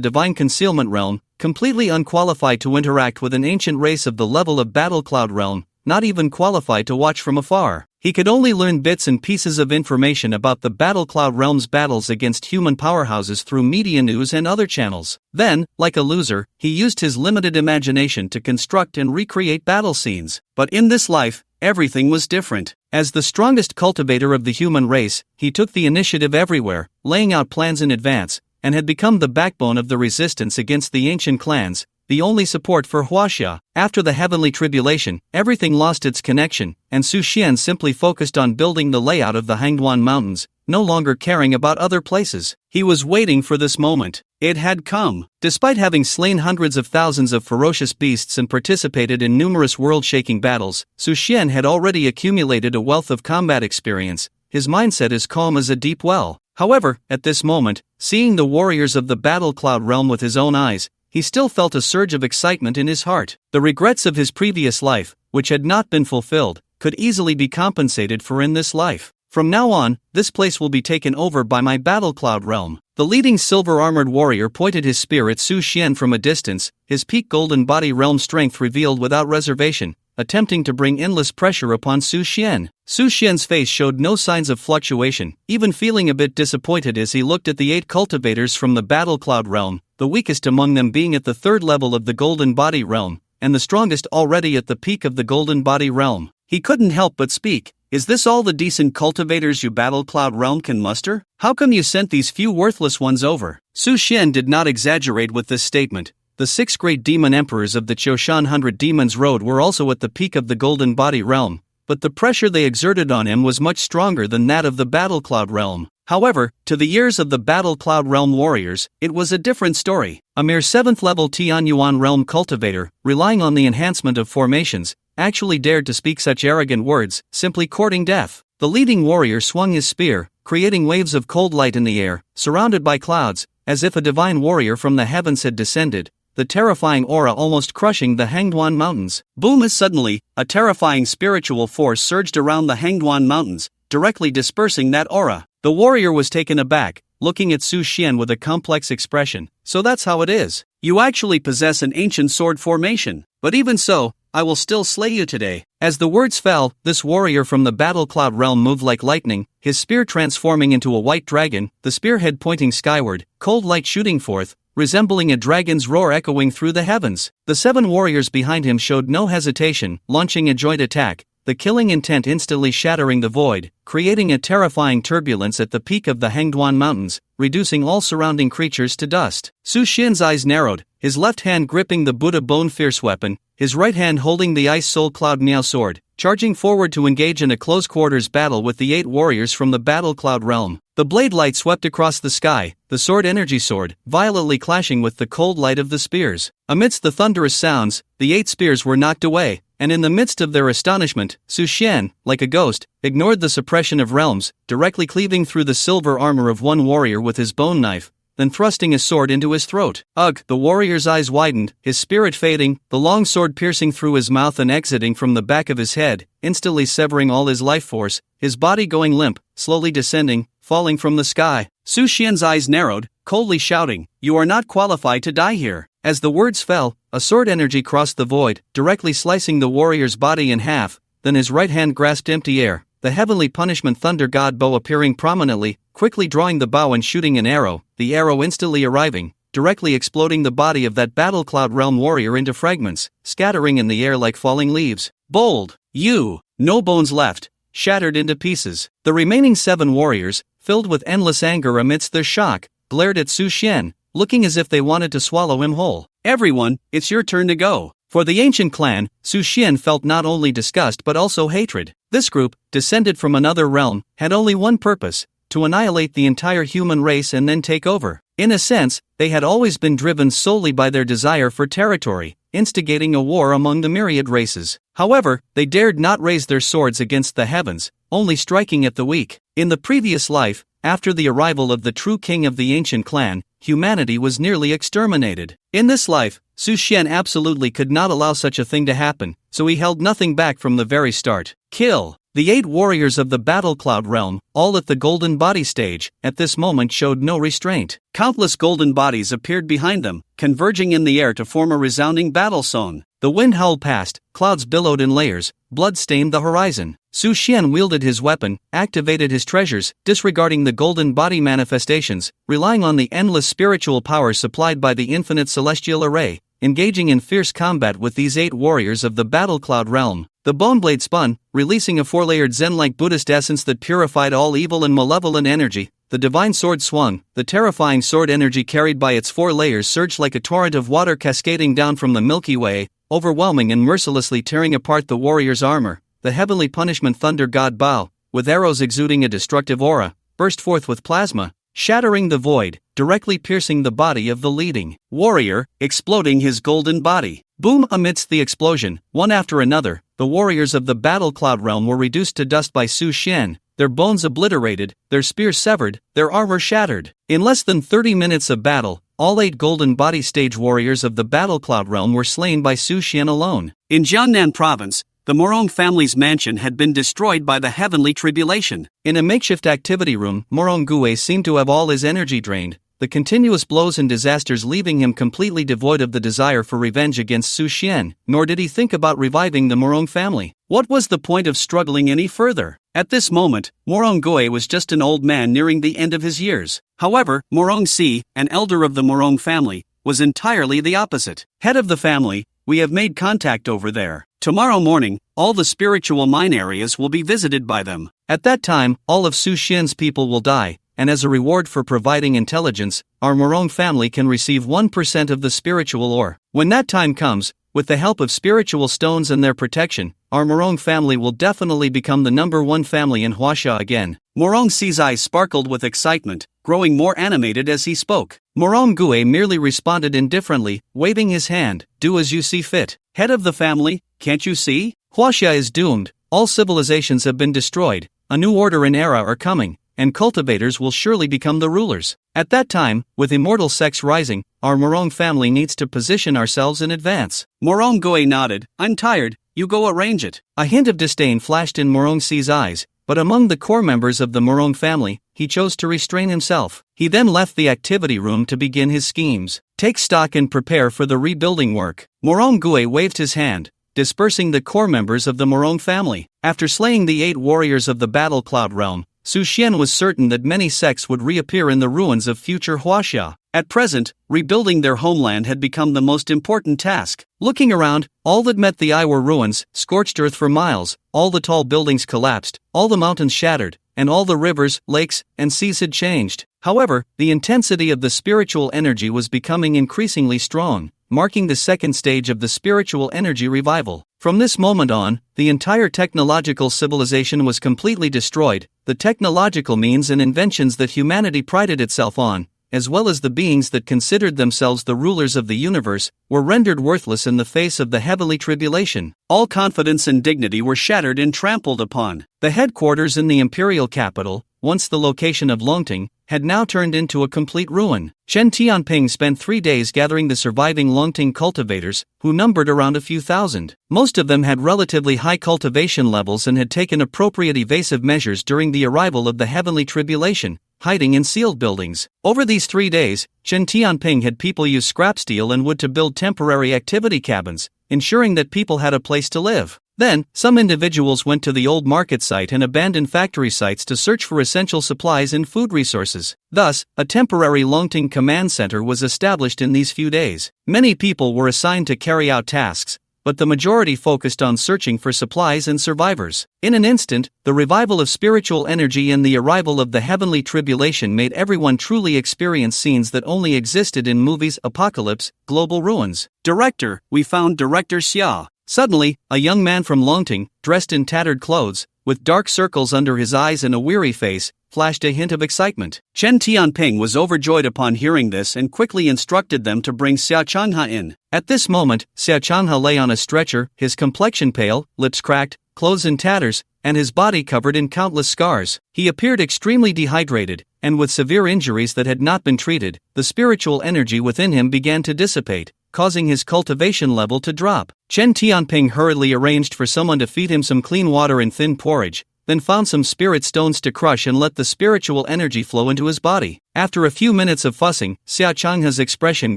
Divine Concealment Realm, completely unqualified to interact with an ancient race of the level of Battle Cloud Realm, not even qualified to watch from afar. He could only learn bits and pieces of information about the Battle Cloud Realm's battles against human powerhouses through media news and other channels. Then, like a loser, he used his limited imagination to construct and recreate battle scenes. But in this life, everything was different. As the strongest cultivator of the human race, he took the initiative everywhere, laying out plans in advance, and had become the backbone of the resistance against the ancient clans, the only support for Huaxia. After the heavenly tribulation, everything lost its connection, and Su Xian simply focused on building the layout of the Hengduan Mountains, no longer caring about other places. He was waiting for this moment. It had come. Despite having slain hundreds of thousands of ferocious beasts and participated in numerous world-shaking battles, Su Xian had already accumulated a wealth of combat experience. His mindset as calm as a deep well. However, at this moment, seeing the warriors of the Battle Cloud Realm with his own eyes, he still felt a surge of excitement in his heart. The regrets of his previous life, which had not been fulfilled, could easily be compensated for in this life. From now on, this place will be taken over by my Battle Cloud Realm. The leading silver-armored warrior pointed his spear at Su Xian from a distance, his peak golden body realm strength revealed without reservation, attempting to bring endless pressure upon Su Xian. Su Xian's face showed no signs of fluctuation, even feeling a bit disappointed as he looked at the 8 cultivators from the Battle Cloud Realm, the weakest among them being at the 3rd level of the Golden Body Realm, and the strongest already at the peak of the Golden Body Realm. He couldn't help but speak. Is this all the decent cultivators you Battle Cloud Realm can muster? How come you sent these few worthless ones over? Su Xian did not exaggerate with this statement. The 6 great demon emperors of the Choshan 100 Demons Road were also at the peak of the Golden Body Realm, but the pressure they exerted on him was much stronger than that of the Battle Cloud Realm. However, to the ears of the Battle Cloud Realm warriors, it was a different story. A mere 7th level Tianyuan Realm cultivator, relying on the enhancement of formations, actually dared to speak such arrogant words, simply courting death. The leading warrior swung his spear, creating waves of cold light in the air, surrounded by clouds, as if a divine warrior from the heavens had descended, the terrifying aura almost crushing the Hengduan Mountains. Boom! As suddenly, a terrifying spiritual force surged around the Hengduan Mountains, directly dispersing that aura. The warrior was taken aback, looking at Su Xian with a complex expression. So that's how it is. You actually possess an ancient sword formation. But even so, I will still slay you today. As the words fell, this warrior from the Battle Cloud Realm moved like lightning, his spear transforming into a white dragon, the spearhead pointing skyward, cold light shooting forth, resembling a dragon's roar echoing through the heavens. The 7 warriors behind him showed no hesitation, launching a joint attack, the killing intent instantly shattering the void, creating a terrifying turbulence at the peak of the Hengduan Mountains, reducing all surrounding creatures to dust. Su Xian's eyes narrowed, his left hand gripping the Buddha Bone Fierce Weapon, his right hand holding the Ice Soul Cloud Miao Sword, charging forward to engage in a close-quarters battle with the 8 warriors from the Battle Cloud realm. The blade light swept across the sky, the sword energy sword, violently clashing with the cold light of the spears. Amidst the thunderous sounds, the 8 spears were knocked away, and in the midst of their astonishment, Su Xian, like a ghost, ignored the suppression of realms, directly cleaving through the silver armor of one warrior with his bone knife, then thrusting his sword into his throat. Ugh! The warrior's eyes widened, his spirit fading, the long sword piercing through his mouth and exiting from the back of his head, instantly severing all his life force, his body going limp, slowly descending, falling from the sky. Su Xian's eyes narrowed, coldly shouting, "You are not qualified to die here." As the words fell, a sword energy crossed the void, directly slicing the warrior's body in half, then his right hand grasped empty air, the heavenly punishment thunder god bow appearing prominently, quickly drawing the bow and shooting an arrow, the arrow instantly arriving, directly exploding the body of that Battle Cloud realm warrior into fragments, scattering in the air like falling leaves. Bold! You! No bones left, shattered into pieces. The remaining 7 warriors, filled with endless anger amidst their shock, glared at Su Xian, looking as if they wanted to swallow him whole. Everyone, it's your turn to go. For the ancient clan, Su Xian felt not only disgust but also hatred. This group, descended from another realm, had only one purpose: to annihilate the entire human race and then take over. In a sense, they had always been driven solely by their desire for territory, instigating a war among the myriad races. However, they dared not raise their swords against the heavens, only striking at the weak. In the previous life, after the arrival of the true king of the ancient clan, humanity was nearly exterminated. In this life, Su Xian absolutely could not allow such a thing to happen, so he held nothing back from the very start. Kill! The 8 warriors of the Battle Cloud realm, all at the golden body stage, at this moment showed no restraint. Countless golden bodies appeared behind them, converging in the air to form a resounding battle song. The wind howled past, clouds billowed in layers, blood stained the horizon. Su Xian wielded his weapon, activated his treasures, disregarding the golden body manifestations, relying on the endless spiritual power supplied by the infinite celestial array, engaging in fierce combat with these 8 warriors of the Battle Cloud realm. The bone blade spun, releasing a 4-layered Zen-like Buddhist essence that purified all evil and malevolent energy. The divine sword swung, the terrifying sword energy carried by its 4 layers surged like a torrent of water cascading down from the Milky Way, overwhelming and mercilessly tearing apart the warrior's armor. The heavenly punishment thunder god Bao, with arrows exuding a destructive aura, burst forth with plasma, shattering the void, directly piercing the body of the leading warrior, exploding his golden body. Boom! Amidst the explosion, one after another, the warriors of the Battle Cloud realm were reduced to dust by Su Xian, their bones obliterated, their spears severed, their armor shattered. In less than 30 minutes of battle, all 8 golden body stage warriors of the Battle Cloud realm were slain by Su Xian alone. In Jiangnan province, the Morong family's mansion had been destroyed by the heavenly tribulation. In a makeshift activity room, Morong Gue seemed to have all his energy drained, the continuous blows and disasters leaving him completely devoid of the desire for revenge against Su Xian, nor did he think about reviving the Morong family. What was the point of struggling any further? At this moment, Morong Gue was just an old man nearing the end of his years. However, Morong Si, an elder of the Morong family, was entirely the opposite. Head of the family, we have made contact over there. Tomorrow morning, all the spiritual mine areas will be visited by them. At that time, all of Su Xian's people will die, and as a reward for providing intelligence, our Morong family can receive 1% of the spiritual ore. When that time comes, with the help of spiritual stones and their protection, our Morong family will definitely become the #1 family in Huaxia again. Morong Si's eyes sparkled with excitement, growing more animated as he spoke. Morong Gue merely responded indifferently, waving his hand, "Do as you see fit. Head of the family, can't you see? Huaxia is doomed, all civilizations have been destroyed, a new order and era are coming, and cultivators will surely become the rulers. At that time, with immortal sex rising, our Morong family needs to position ourselves in advance." Morong Gue nodded, "I'm tired, you go arrange it." A hint of disdain flashed in Morong Si's eyes, but among the core members of the Morong family, he chose to restrain himself. He then left the activity room to begin his schemes. Take stock and prepare for the rebuilding work. Morong Gue waved his hand, dispersing the core members of the Morong family. After slaying the 8 warriors of the Battle Cloud realm, Su Xian was certain that many sects would reappear in the ruins of future Huaxia. At present, rebuilding their homeland had become the most important task. Looking around, all that met the eye were ruins, scorched earth for miles, all the tall buildings collapsed, all the mountains shattered, and all the rivers, lakes, and seas had changed. However, the intensity of the spiritual energy was becoming increasingly strong, marking the second stage of the spiritual energy revival. From this moment on, the entire technological civilization was completely destroyed. The technological means and inventions that humanity prided itself on, as well as the beings that considered themselves the rulers of the universe, were rendered worthless in the face of the heavenly tribulation. All confidence and dignity were shattered and trampled upon. The headquarters in the imperial capital, once the location of Longting, had now turned into a complete ruin. Chen Tianping spent 3 days gathering the surviving Longting cultivators, who numbered around a few thousand. Most of them had relatively high cultivation levels and had taken appropriate evasive measures during the arrival of the heavenly tribulation, hiding in sealed buildings. Over these 3 days, Chen Tianping had people use scrap steel and wood to build temporary activity cabins, ensuring that people had a place to live. Then, some individuals went to the old market site and abandoned factory sites to search for essential supplies and food resources. Thus, a temporary Longting command center was established in these few days. Many people were assigned to carry out tasks, but the majority focused on searching for supplies and survivors. In an instant, the revival of spiritual energy and the arrival of the heavenly tribulation made everyone truly experience scenes that only existed in movies. Apocalypse, global ruins. Director, we found Director Xia. Suddenly, a young man from Longting, dressed in tattered clothes, with dark circles under his eyes and a weary face, flashed a hint of excitement. Chen Tianping was overjoyed upon hearing this and quickly instructed them to bring Xia Changha in. At this moment, Xia Changha lay on a stretcher, his complexion pale, lips cracked, clothes in tatters, and his body covered in countless scars. He appeared extremely dehydrated, and with severe injuries that had not been treated. The spiritual energy within him began to dissipate, causing his cultivation level to drop. Chen Tianping hurriedly arranged for someone to feed him some clean water and thin porridge, then found some spirit stones to crush and let the spiritual energy flow into his body. After a few minutes of fussing, Xia Changha's expression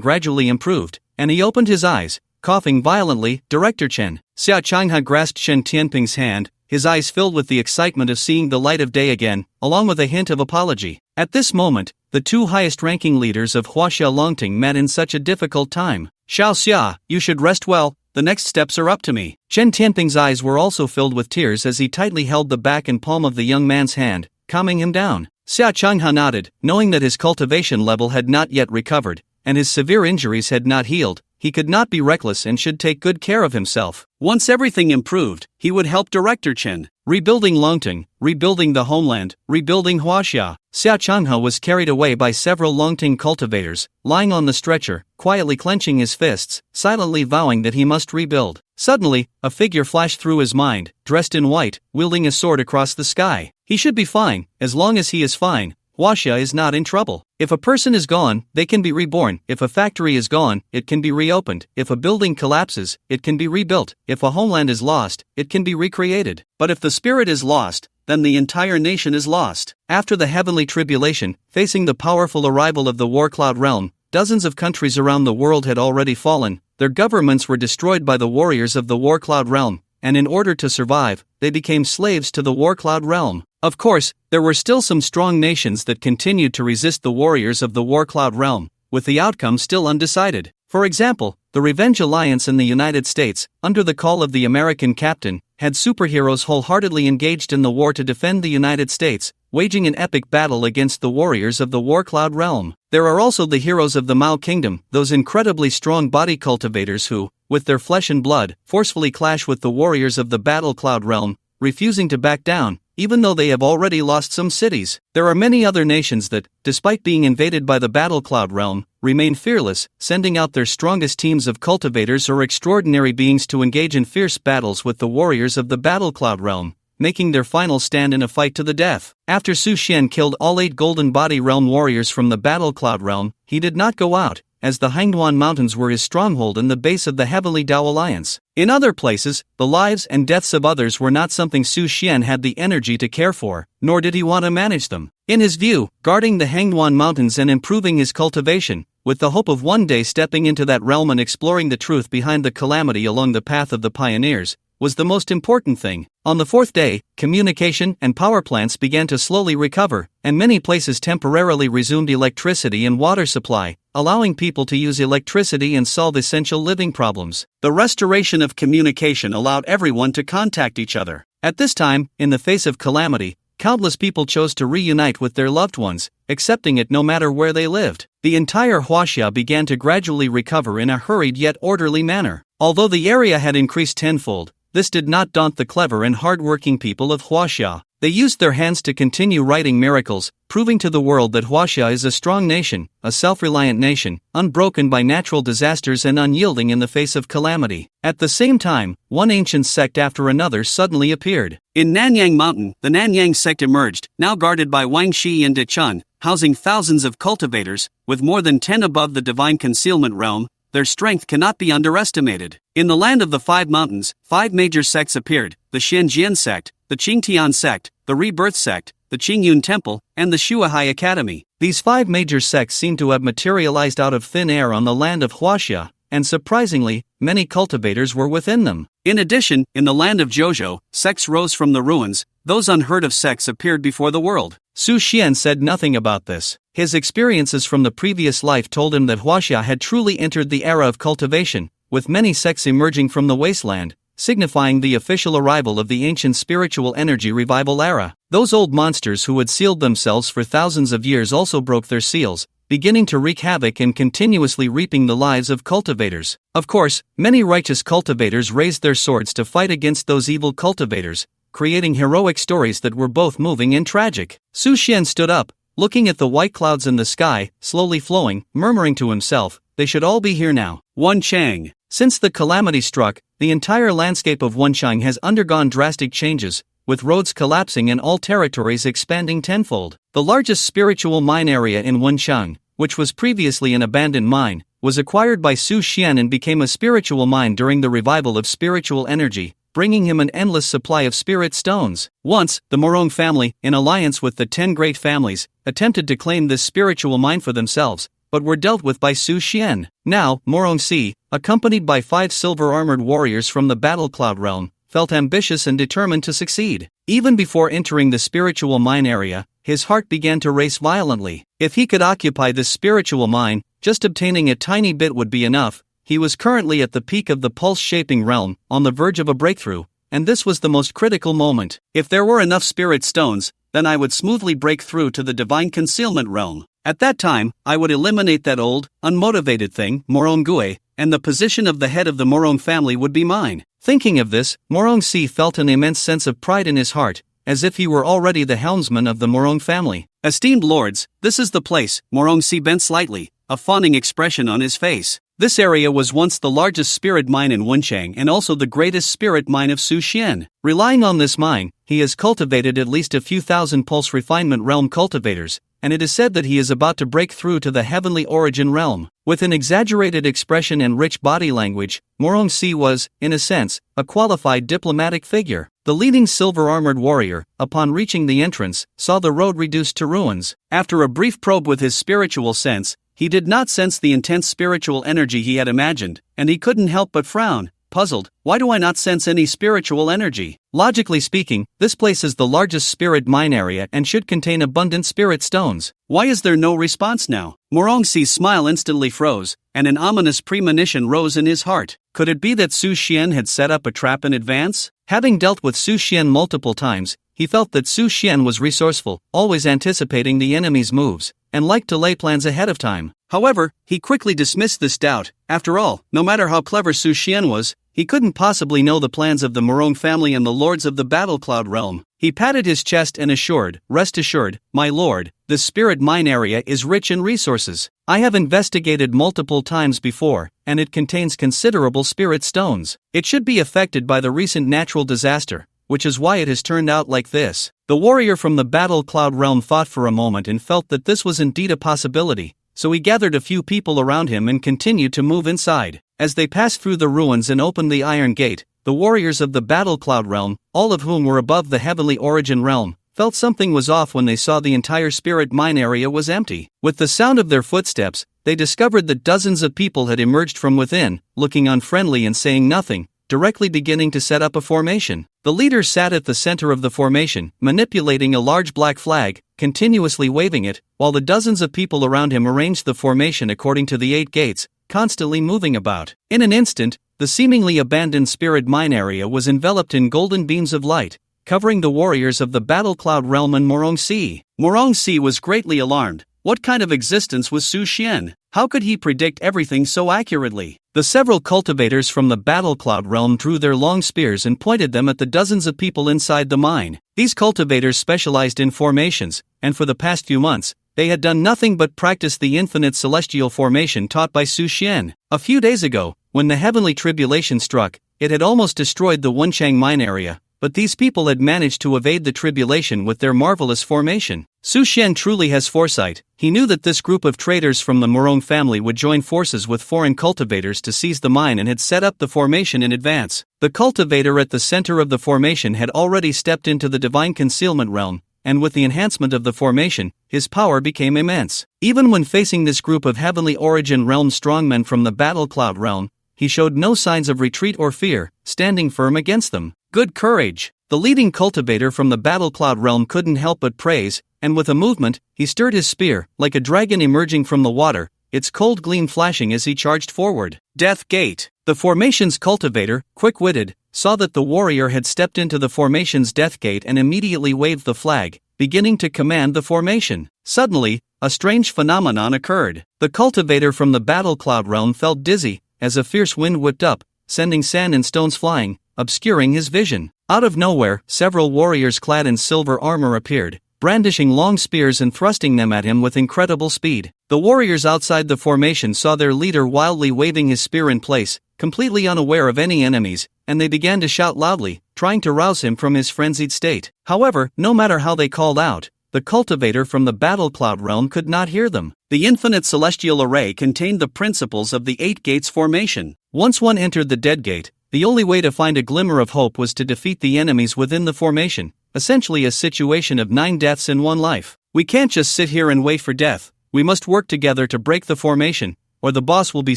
gradually improved, and he opened his eyes, coughing violently. Director Chen. Xia Changha grasped Chen Tianping's hand, his eyes filled with the excitement of seeing the light of day again, along with a hint of apology. At this moment, the two highest-ranking leaders of Huaxia Longting met in such a difficult time. Xiao Xia, you should rest well, the next steps are up to me. Chen Tianping's eyes were also filled with tears as he tightly held the back and palm of the young man's hand, calming him down. Xia Changha nodded, knowing that his cultivation level had not yet recovered, and his severe injuries had not healed. He could not be reckless and should take good care of himself. Once everything improved, he would help Director Chen. Rebuilding Longting, rebuilding the homeland, rebuilding Huaxia. Xia Changha was carried away by several Longting cultivators, lying on the stretcher, quietly clenching his fists, silently vowing that he must rebuild. Suddenly, a figure flashed through his mind, dressed in white, wielding a sword across the sky. He should be fine, as long as he is fine. Huaxia is not in trouble. If a person is gone, they can be reborn. If a factory is gone, it can be reopened. If a building collapses, it can be rebuilt. If a homeland is lost, it can be recreated. But if the spirit is lost, then the entire nation is lost. After the heavenly tribulation, facing the powerful arrival of the war cloud realm, dozens of countries around the world had already fallen. Their governments were destroyed by the warriors of the war cloud realm, and in order to survive, they became slaves to the war cloud realm. Of course, there were still some strong nations that continued to resist the warriors of the war cloud realm, with the outcome still undecided. For example, the Revenge Alliance in the United States, under the call of the American captain, had superheroes wholeheartedly engaged in the war to defend the United States, waging an epic battle against the warriors of the war cloud realm. There are also the heroes of the Mao Kingdom, those incredibly strong body cultivators who, with their flesh and blood, forcefully clash with the warriors of the battle cloud realm, refusing to back down, even though they have already lost some cities. There are many other nations that, despite being invaded by the battle cloud realm, remain fearless, sending out their strongest teams of cultivators or extraordinary beings to engage in fierce battles with the warriors of the battle cloud realm, making their final stand in a fight to the death. After Su Xian killed all 8 Golden Body Realm warriors from the battle cloud realm, he did not go out, as the Hangduan Mountains were his stronghold and the base of the Heavenly Tao Alliance. In other places, the lives and deaths of others were not something Su Xian had the energy to care for, nor did he want to manage them. In his view, guarding the Hangduan Mountains and improving his cultivation, with the hope of one day stepping into that realm and exploring the truth behind the calamity along the path of the pioneers, was the most important thing. On the 4th day, communication and power plants began to slowly recover, and many places temporarily resumed electricity and water supply, allowing people to use electricity and solve essential living problems. The restoration of communication allowed everyone to contact each other. At this time, in the face of calamity, countless people chose to reunite with their loved ones, accepting it no matter where they lived. The entire Huaxia began to gradually recover in a hurried yet orderly manner. Although the area had increased tenfold, this did not daunt the clever and hard-working people of Huaxia. They used their hands to continue writing miracles, proving to the world that Huaxia is a strong nation, a self-reliant nation, unbroken by natural disasters and unyielding in the face of calamity. At the same time, one ancient sect after another suddenly appeared. In Nanyang Mountain, the Nanyang sect emerged, now guarded by Wang Shi and De Chun, housing thousands of cultivators, with more than 10 above the divine concealment realm. Their strength cannot be underestimated. In the land of the Five Mountains, 5 major sects appeared: the Shenjian sect, the Qingtian sect, the Rebirth sect, the Qingyun Temple, and the Shuahai Academy. These 5 major sects seem to have materialized out of thin air on the land of Huaxia, and surprisingly, many cultivators were within them. In addition, in the land of Zhozhou, sects rose from the ruins. Those unheard of sects appeared before the world. Su Xian said nothing about this. His experiences from the previous life told him that Huaxia had truly entered the era of cultivation, with many sects emerging from the wasteland, signifying the official arrival of the ancient spiritual energy revival era. Those old monsters who had sealed themselves for thousands of years also broke their seals, beginning to wreak havoc and continuously reaping the lives of cultivators. Of course, many righteous cultivators raised their swords to fight against those evil cultivators, creating heroic stories that were both moving and tragic. Su Xian stood up, looking at the white clouds in the sky, slowly flowing, murmuring to himself, "They should all be here now." Wenchang. Since the calamity struck, the entire landscape of Wenchang has undergone drastic changes, with roads collapsing and all territories expanding tenfold. The largest spiritual mine area in Wenchang, which was previously an abandoned mine, was acquired by Su Xian and became a spiritual mine during the revival of spiritual energy, bringing him an endless supply of spirit stones. Once, the Morong family, in alliance with the 10 great families, attempted to claim this spiritual mine for themselves, but were dealt with by Su Xian. Now, Morong Si, accompanied by 5 silver-armored warriors from the Battle Cloud realm, felt ambitious and determined to succeed. Even before entering the spiritual mine area, his heart began to race violently. If he could occupy this spiritual mine, just obtaining a tiny bit would be enough. He was currently at the peak of the pulse-shaping realm, on the verge of a breakthrough, and this was the most critical moment. If there were enough spirit stones, then I would smoothly break through to the divine concealment realm. At that time, I would eliminate that old, unmotivated thing, Morong Gue, and the position of the head of the Morong family would be mine. Thinking of this, Morong Si felt an immense sense of pride in his heart, as if he were already the helmsman of the Morong family. Esteemed lords, this is the place. Morong Si bent slightly, a fawning expression on his face. This area was once the largest spirit mine in Wenchang and also the greatest spirit mine of Su Xian. Relying on this mine, he has cultivated at least a few thousand pulse refinement realm cultivators, and it is said that he is about to break through to the heavenly origin realm. With an exaggerated expression and rich body language, Morong Si was, in a sense, a qualified diplomatic figure. The leading silver-armored warrior, upon reaching the entrance, saw the road reduced to ruins. After a brief probe with his spiritual sense, he did not sense the intense spiritual energy he had imagined, and he couldn't help but frown, puzzled. Why do I not sense any spiritual energy? Logically speaking, this place is the largest spirit mine area and should contain abundant spirit stones. Why is there no response now? Morong Si's smile instantly froze, and an ominous premonition rose in his heart. Could it be that Su Xian had set up a trap in advance? Having dealt with Su Xian multiple times, he felt that Su Xian was resourceful, always anticipating the enemy's moves, and liked to lay plans ahead of time. However, he quickly dismissed this doubt. After all, no matter how clever Su Xian was, he couldn't possibly know the plans of the Morong family and the lords of the Battle Cloud realm. He patted his chest and assured, "Rest assured, my lord, the spirit mine area is rich in resources. I have investigated multiple times before, and it contains considerable spirit stones. It should be affected by the recent natural disaster, which is why it has turned out like this." The warrior from the Battle Cloud realm thought for a moment and felt that this was indeed a possibility, so he gathered a few people around him and continued to move inside. As they passed through the ruins and opened the iron gate, the warriors of the Battle Cloud realm, all of whom were above the heavenly origin realm, felt something was off when they saw the entire spirit mine area was empty. With the sound of their footsteps, they discovered that dozens of people had emerged from within, looking unfriendly and saying nothing, directly beginning to set up a formation. The leader sat at the center of the formation, manipulating a large black flag, continuously waving it, while the dozens of people around him arranged the formation according to the 8 gates, constantly moving about. In an instant, the seemingly abandoned spirit mine area was enveloped in golden beams of light, covering the warriors of the Battle Cloud realm and Morong Si. Morong Si was greatly alarmed. What kind of existence was Su Xian? How could he predict everything so accurately? The several cultivators from the Battle Cloud realm drew their long spears and pointed them at the dozens of people inside the mine. These cultivators specialized in formations, and for the past few months, they had done nothing but practice the infinite celestial formation taught by Su Xian. A few days ago, when the heavenly tribulation struck, it had almost destroyed the Wenchang mine area, but these people had managed to evade the tribulation with their marvelous formation. Su Xian truly has foresight. He knew that this group of traders from the Morong family would join forces with foreign cultivators to seize the mine and had set up the formation in advance. The cultivator at the center of the formation had already stepped into the divine concealment realm, and with the enhancement of the formation, his power became immense. Even when facing this group of heavenly origin realm strongmen from the Battle Cloud realm, he showed no signs of retreat or fear, standing firm against them. Good courage! The leading cultivator from the Battle Cloud realm couldn't help but praise, and with a movement, he stirred his spear, like a dragon emerging from the water, its cold gleam flashing as he charged forward. Death Gate! The formation's cultivator, quick-witted, saw that the warrior had stepped into the formation's death gate and immediately waved the flag, beginning to command the formation. Suddenly, a strange phenomenon occurred. The cultivator from the Battle Cloud realm felt dizzy, as a fierce wind whipped up, sending sand and stones flying, obscuring his vision. Out of nowhere, several warriors clad in silver armor appeared, brandishing long spears and thrusting them at him with incredible speed. The warriors outside the formation saw their leader wildly waving his spear in place, completely unaware of any enemies, and they began to shout loudly, trying to rouse him from his frenzied state. However, no matter how they called out, the cultivator from the Battle Cloud realm could not hear them. The infinite celestial array contained the principles of the 8 gates formation. Once one entered the dead gate, the only way to find a glimmer of hope was to defeat the enemies within the formation, essentially a situation of 9 deaths in 1 life. We can't just sit here and wait for death. We must work together to break the formation, or the boss will be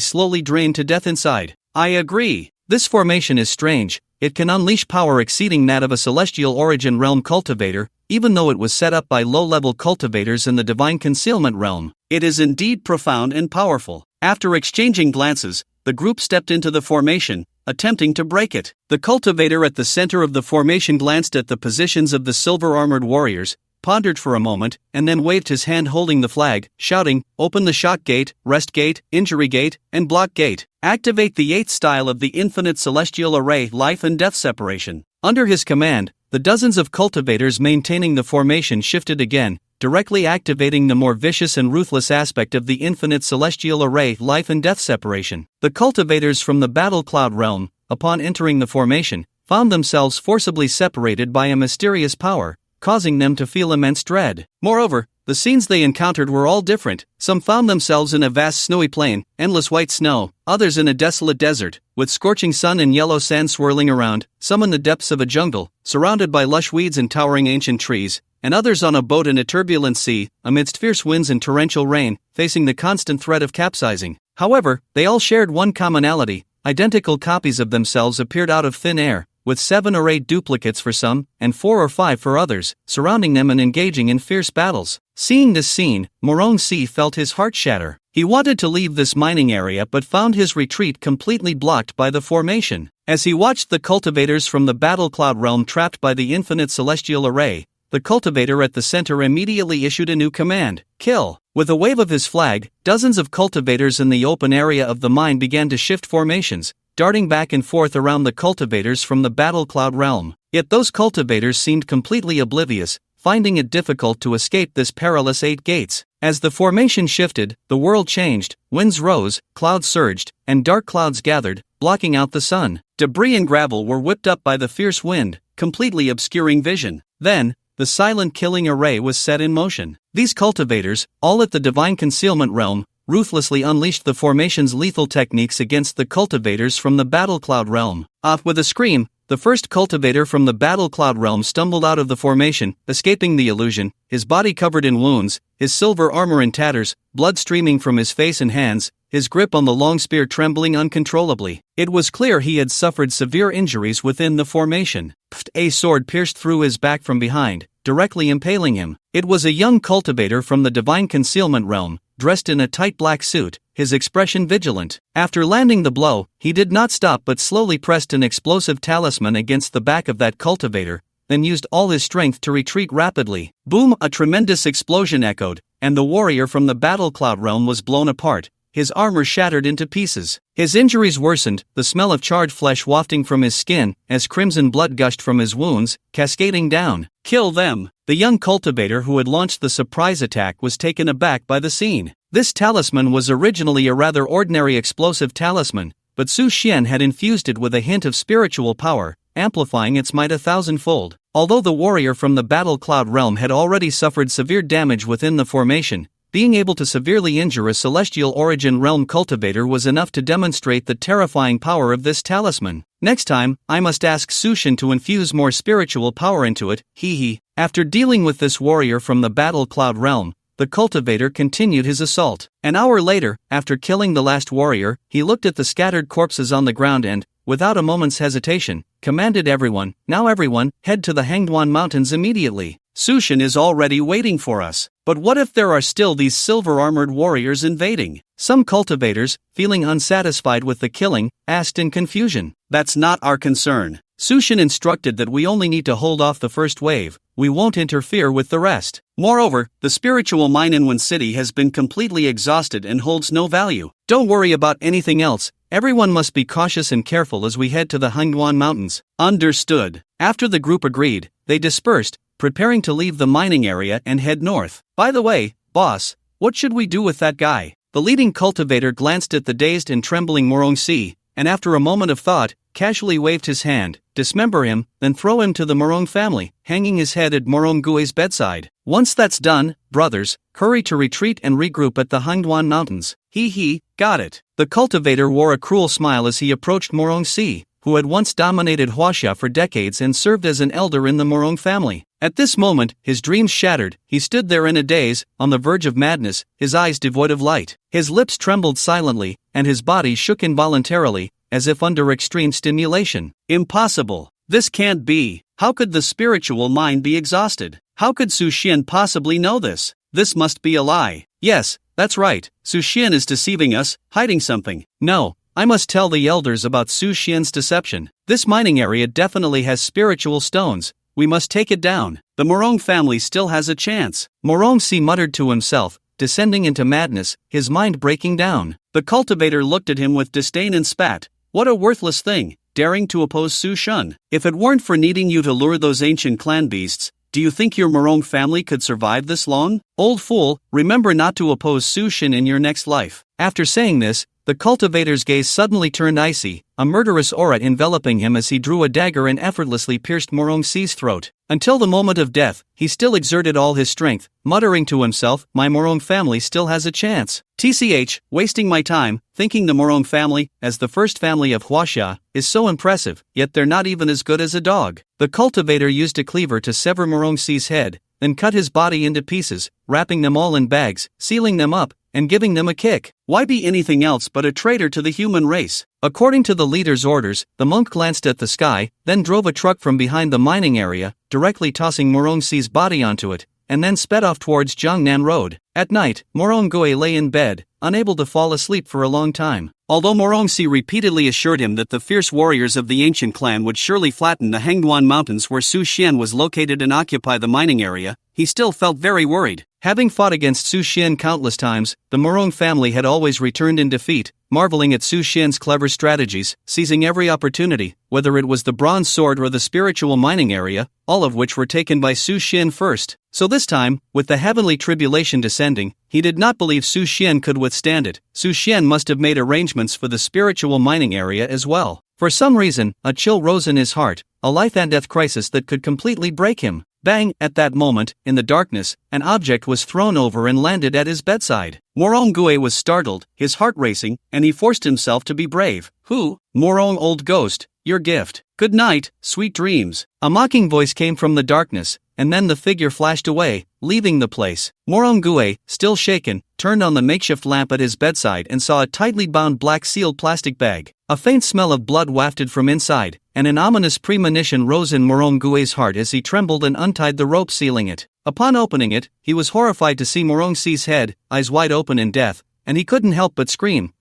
slowly drained to death inside. I agree. This formation is strange. It can unleash power exceeding that of a celestial origin realm cultivator, even though it was set up by low-level cultivators in the divine concealment realm. It is indeed profound and powerful. After exchanging glances, the group stepped into the formation, attempting to break it. The cultivator at the center of the formation glanced at the positions of the silver-armored warriors, pondered for a moment, and then waved his hand holding the flag, shouting, "Open the shock gate, rest gate, injury gate, and block gate. Activate the 8th style of the infinite celestial array, life and death separation." Under his command, the dozens of cultivators maintaining the formation shifted again, directly activating the more vicious and ruthless aspect of the infinite celestial array, life and death separation. The cultivators from the Battle Cloud realm, upon entering the formation, found themselves forcibly separated by a mysterious power, causing them to feel immense dread. Moreover, the scenes they encountered were all different. Some found themselves in a vast snowy plain, endless white snow, others in a desolate desert, with scorching sun and yellow sand swirling around, some in the depths of a jungle, surrounded by lush weeds and towering ancient trees, and others on a boat in a turbulent sea, amidst fierce winds and torrential rain, facing the constant threat of capsizing. However, they all shared one commonality: identical copies of themselves appeared out of thin air, with 7 or 8 duplicates for some, and 4 or 5 for others, surrounding them and engaging in fierce battles. Seeing this scene, Morong Si felt his heart shatter. He wanted to leave this mining area but found his retreat completely blocked by the formation. As he watched the cultivators from the Battle Cloud realm trapped by the infinite celestial array, the cultivator at the center immediately issued a new command: kill. With a wave of his flag, dozens of cultivators in the open area of the mine began to shift formations, darting back and forth around the cultivators from the Battle Cloud realm. Yet those cultivators seemed completely oblivious, finding it difficult to escape this perilous 8 gates. As the formation shifted, the world changed, winds rose, clouds surged, and dark clouds gathered, blocking out the sun. Debris and gravel were whipped up by the fierce wind, completely obscuring vision. Then, the silent killing array was set in motion. These cultivators, all at the divine concealment realm, ruthlessly unleashed the formation's lethal techniques against the cultivators from the Battle Cloud realm. With a scream, the first cultivator from the Battle Cloud realm stumbled out of the formation, escaping the illusion, his body covered in wounds, his silver armor in tatters, blood streaming from his face and hands, his grip on the long spear trembling uncontrollably. It was clear he had suffered severe injuries within the formation. A sword pierced through his back from behind, directly impaling him. It was a young cultivator from the divine concealment realm, dressed in a tight black suit, his expression vigilant. After landing the blow, he did not stop but slowly pressed an explosive talisman against the back of that cultivator, then used all his strength to retreat rapidly. Boom! A tremendous explosion echoed, and the warrior from the battle cloud realm was blown apart, his armor shattered into pieces. His injuries worsened, the smell of charred flesh wafting from his skin, as crimson blood gushed from his wounds, cascading down. Kill them! The young cultivator who had launched the surprise attack was taken aback by the scene. This talisman was originally a rather ordinary explosive talisman, but Su Xian had infused it with a hint of spiritual power, amplifying its might 1,000-fold. Although the warrior from the battle cloud realm had already suffered severe damage within the formation, being able to severely injure a celestial origin realm cultivator was enough to demonstrate the terrifying power of this talisman. Next time, I must ask Su Xian to infuse more spiritual power into it, hee. After dealing with this warrior from the battle cloud realm, the cultivator continued his assault. An hour later, after killing the last warrior, he looked at the scattered corpses on the ground and, without a moment's hesitation, commanded everyone, "Now everyone, head to the Hangduan Mountains immediately. Su Xian is already waiting for us." But what if there are still these silver-armored warriors invading? Some cultivators, feeling unsatisfied with the killing, asked in confusion. That's not our concern. Su Xian instructed that we only need to hold off the first wave, we won't interfere with the rest. Moreover, the spiritual mine in Wen City has been completely exhausted and holds no value. Don't worry about anything else, everyone must be cautious and careful as we head to the Hangduan Mountains. Understood. After the group agreed, they dispersed, preparing to leave the mining area and head north. By the way, boss, what should we do with that guy? The leading cultivator glanced at the dazed and trembling Morongsi, and after a moment of thought, casually waved his hand, dismember him, then throw him to the Morong family, hanging his head at Morong Gui's bedside. Once that's done, brothers, hurry to retreat and regroup at the Hangduan Mountains. Hee, got it. The cultivator wore a cruel smile as he approached Morongsi, who had once dominated Huaxia for decades and served as an elder in the Morong family. At this moment, his dreams shattered, he stood there in a daze, on the verge of madness, his eyes devoid of light. His lips trembled silently, and his body shook involuntarily, as if under extreme stimulation. Impossible. This can't be. How could the spiritual mind be exhausted? How could Su Xian possibly know this? This must be a lie. Yes, that's right. Su Xian is deceiving us, hiding something. No, I must tell the elders about Su Xian's deception. This mining area definitely has spiritual stones. We must take it down. The Morong family still has a chance. Morongsi muttered to himself, descending into madness, his mind breaking down. The cultivator looked at him with disdain and spat. What a worthless thing, daring to oppose Su Xian. If it weren't for needing you to lure those ancient clan beasts, do you think your Morong family could survive this long? Old fool, remember not to oppose Su Xian in your next life. After saying this, the cultivator's gaze suddenly turned icy, a murderous aura enveloping him as he drew a dagger and effortlessly pierced Morongsi's throat. Until the moment of death, he still exerted all his strength, muttering to himself, my Morong family still has a chance. TCH, wasting my time, thinking the Morong family, as the first family of Huaxia, is so impressive, yet they're not even as good as a dog. The cultivator used a cleaver to sever Morongsi's head, then cut his body into pieces, wrapping them all in bags, sealing them up, and giving them a kick. Why be anything else but a traitor to the human race? According to the leader's orders, the monk glanced at the sky, then drove a truck from behind the mining area, directly tossing Morongsi's body onto it, and then sped off towards Jiangnan Road. At night, Morong Gui lay in bed, unable to fall asleep for a long time. Although Morongsi repeatedly assured him that the fierce warriors of the ancient clan would surely flatten the Hangduan Mountains where Su Xian was located and occupy the mining area, he still felt very worried. Having fought against Su Xian countless times, the Morong family had always returned in defeat, marveling at Su Xian's clever strategies, seizing every opportunity, whether it was the bronze sword or the spiritual mining area, all of which were taken by Su Xian first. So this time, with the heavenly tribulation descending, he did not believe Su Xian could withstand it. Su Xian must have made arrangements for the spiritual mining area as well. For some reason, a chill rose in his heart, a life and death crisis that could completely break him. Bang! At that moment, in the darkness, an object was thrown over and landed at his bedside. Morong Gui was startled, his heart racing, and he forced himself to be brave. Who? Morong old ghost, your gift. Good night, sweet dreams. A mocking voice came from the darkness, and then the figure flashed away, leaving the place. Morong Gui, still shaken, turned on the makeshift lamp at his bedside and saw a tightly bound black sealed plastic bag. A faint smell of blood wafted from inside, and an ominous premonition rose in Morong Gui's heart as he trembled and untied the rope sealing it. Upon opening it, he was horrified to see Morongsi's head, eyes wide open in death, and he couldn't help but scream,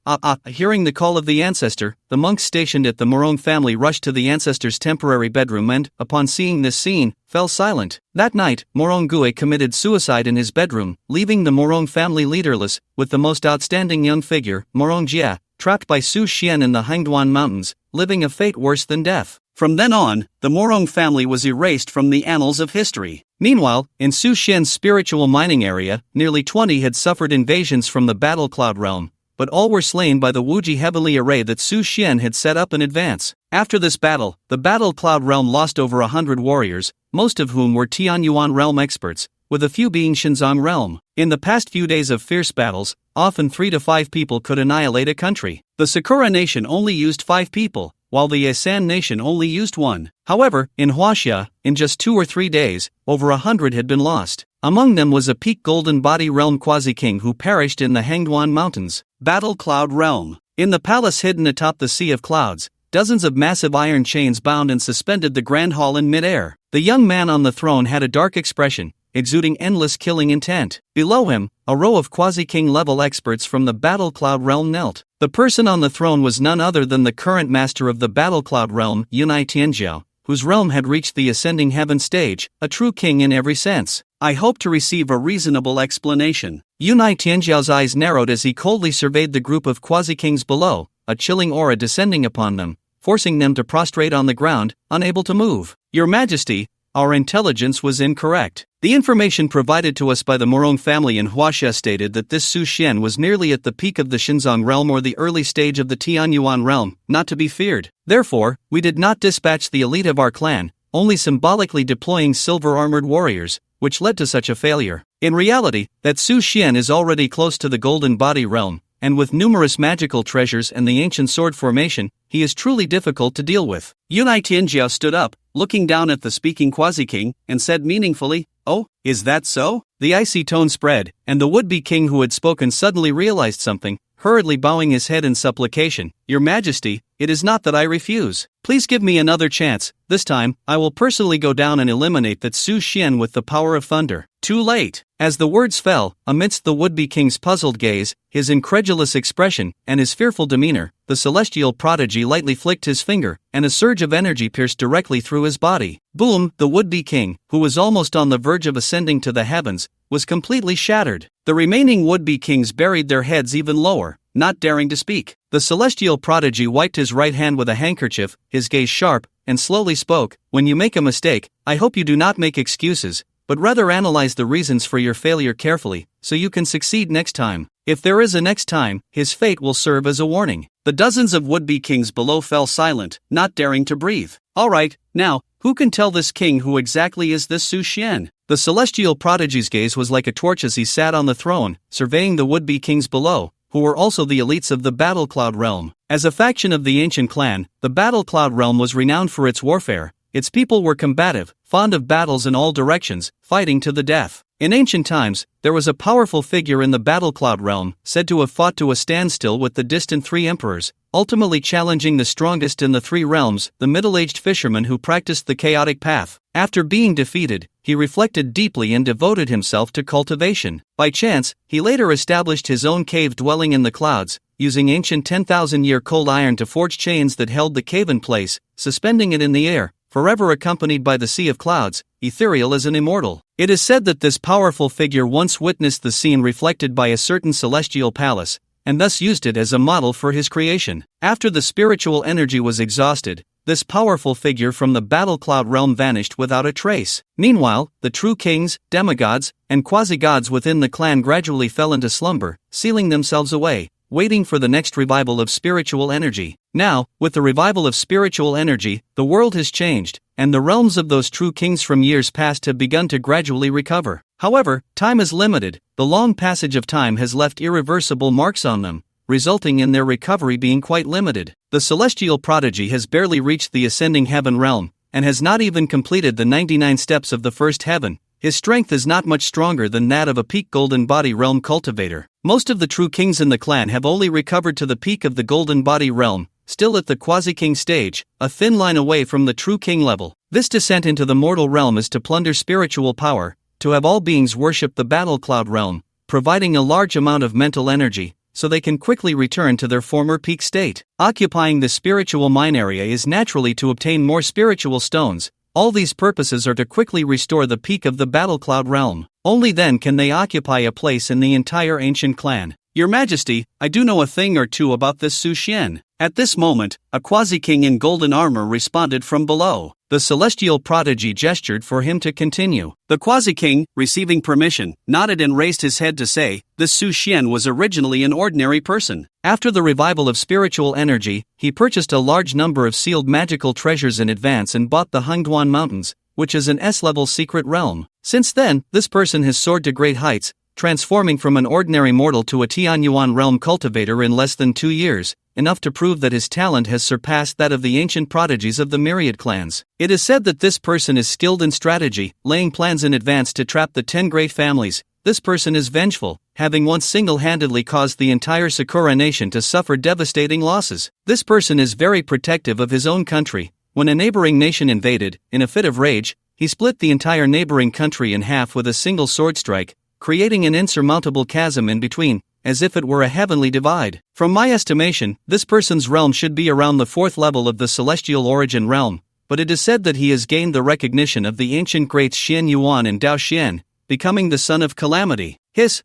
Hearing the call of the ancestor, the monks stationed at the Morong family rushed to the ancestor's temporary bedroom and, upon seeing this scene, fell silent. That night, Morong Gue committed suicide in his bedroom, leaving the Morong family leaderless, with the most outstanding young figure, Morong Jia, trapped by Su Xian in the Hangduan Mountains, living a fate worse than death. From then on, the Morong family was erased from the annals of history. Meanwhile, in Su Xian's spiritual mining area, nearly 20 had suffered invasions from the Battle Cloud realm, but all were slain by the Wuji heavenly array that Su Xian had set up in advance. After this battle, the Battle Cloud realm lost over 100 warriors, most of whom were Tianyuan realm experts, with a few being Xinzang realm. In the past few days of fierce battles, often 3 to 5 people could annihilate a country. The Sakura nation only used 5 people, while the Asan nation only used 1. However, in Huaxia, in just 2 or 3 days, over 100 had been lost. Among them was a peak golden body realm quasi-king who perished in the Hangduan Mountains. Battle Cloud Realm. In the palace hidden atop the Sea of Clouds, dozens of massive iron chains bound and suspended the grand hall in midair. The young man on the throne had a dark expression, exuding endless killing intent. Below him, a row of quasi-king level experts from the Battle Cloud realm knelt. The person on the throne was none other than the current master of the Battle Cloud realm, Yunai Tianjiao, whose realm had reached the ascending heaven stage, a true king in every sense. I hope to receive a reasonable explanation. Yunai Tianjiao's eyes narrowed as he coldly surveyed the group of quasi-kings below, a chilling aura descending upon them, forcing them to prostrate on the ground, unable to move. Your Majesty, our intelligence was incorrect. The information provided to us by the Morong family in Huaxia stated that this Su Xian was merely at the peak of the Xinzang realm or the early stage of the Tianyuan realm, not to be feared. Therefore, we did not dispatch the elite of our clan, only symbolically deploying silver-armored warriors, which led to such a failure. In reality, that Su Xian is already close to the golden body realm, and with numerous magical treasures and the ancient sword formation, he is truly difficult to deal with. Yunai Tianjiao stood up, looking down at the speaking quasi-king, and said meaningfully, "Oh, is that so?" The icy tone spread, and the would-be king who had spoken suddenly realized something, hurriedly bowing his head in supplication. Your Majesty, it is not that I refuse. Please give me another chance. This time, I will personally go down and eliminate that Su Xian with the power of thunder. Too late. As the words fell, amidst the would-be king's puzzled gaze, his incredulous expression, and his fearful demeanor, the celestial prodigy lightly flicked his finger, and a surge of energy pierced directly through his body. Boom! The would-be king, who was almost on the verge of ascending to the heavens, was completely shattered. The remaining would-be kings buried their heads even lower, not daring to speak. The celestial prodigy wiped his right hand with a handkerchief, his gaze sharp, and slowly spoke, "When you make a mistake, I hope you do not make excuses, but rather analyze the reasons for your failure carefully, so you can succeed next time. If there is a next time, his fate will serve as a warning." The dozens of would-be kings below fell silent, not daring to breathe. All right, now, who can tell this king who exactly is this Su Xian? The celestial prodigy's gaze was like a torch as he sat on the throne, surveying the would-be kings below, who were also the elites of the Battle Cloud realm. As a faction of the ancient clan, the Battle Cloud realm was renowned for its warfare. Its people were combative, fond of battles in all directions, fighting to the death. In ancient times, there was a powerful figure in the Battle Cloud realm, said to have fought to a standstill with the distant 3 emperors, ultimately challenging the strongest in the 3 realms, the middle-aged fisherman who practiced the chaotic path. After being defeated, he reflected deeply and devoted himself to cultivation. By chance, he later established his own cave dwelling in the clouds, using ancient 10,000-year cold iron to forge chains that held the cave in place, suspending it in the air, forever accompanied by the Sea of Clouds, ethereal as an immortal. It is said that this powerful figure once witnessed the scene reflected by a certain celestial palace, and thus used it as a model for his creation. After the spiritual energy was exhausted, this powerful figure from the Battle Cloud realm vanished without a trace. Meanwhile, the true kings, demigods, and quasi-gods within the clan gradually fell into slumber, sealing themselves away, waiting for the next revival of spiritual energy. Now, with the revival of spiritual energy, the world has changed, and the realms of those true kings from years past have begun to gradually recover. However, time is limited. The long passage of time has left irreversible marks on them, resulting in their recovery being quite limited. The celestial prodigy has barely reached the ascending heaven realm, and has not even completed the 99 steps of the first heaven. His strength is not much stronger than that of a peak golden body realm cultivator. Most of the true kings in the clan have only recovered to the peak of the golden body realm, still at the quasi-king stage, a thin line away from the true king level. This descent into the mortal realm is to plunder spiritual power, to have all beings worship the Battle Cloud realm, providing a large amount of mental energy, so they can quickly return to their former peak state. Occupying the spiritual mine area is naturally to obtain more spiritual stones. All these purposes are to quickly restore the peak of the Battle Cloud realm. Only then can they occupy a place in the entire ancient clan. Your Majesty, I do know a thing or two about this Su Xian. At this moment, a quasi-king in golden armor responded from below. The celestial prodigy gestured for him to continue. The quasi-king, receiving permission, nodded and raised his head to say, this Su Xian was originally an ordinary person. After the revival of spiritual energy, he purchased a large number of sealed magical treasures in advance and bought the Hangduan Mountains, which is an S-level secret realm. Since then, this person has soared to great heights, transforming from an ordinary mortal to a Tianyuan realm cultivator in less than 2 years, enough to prove that his talent has surpassed that of the ancient prodigies of the myriad clans. It is said that this person is skilled in strategy, laying plans in advance to trap the 10 great families. This person is vengeful, having once single-handedly caused the entire Sakura nation to suffer devastating losses. This person is very protective of his own country. When a neighboring nation invaded, in a fit of rage, he split the entire neighboring country in half with a single sword strike, creating an insurmountable chasm in between, as if it were a heavenly divide. From my estimation, this person's realm should be around the 4th level of the celestial origin realm, but it is said that he has gained the recognition of the ancient greats Xian Yuan and Dao Xian, becoming the son of calamity.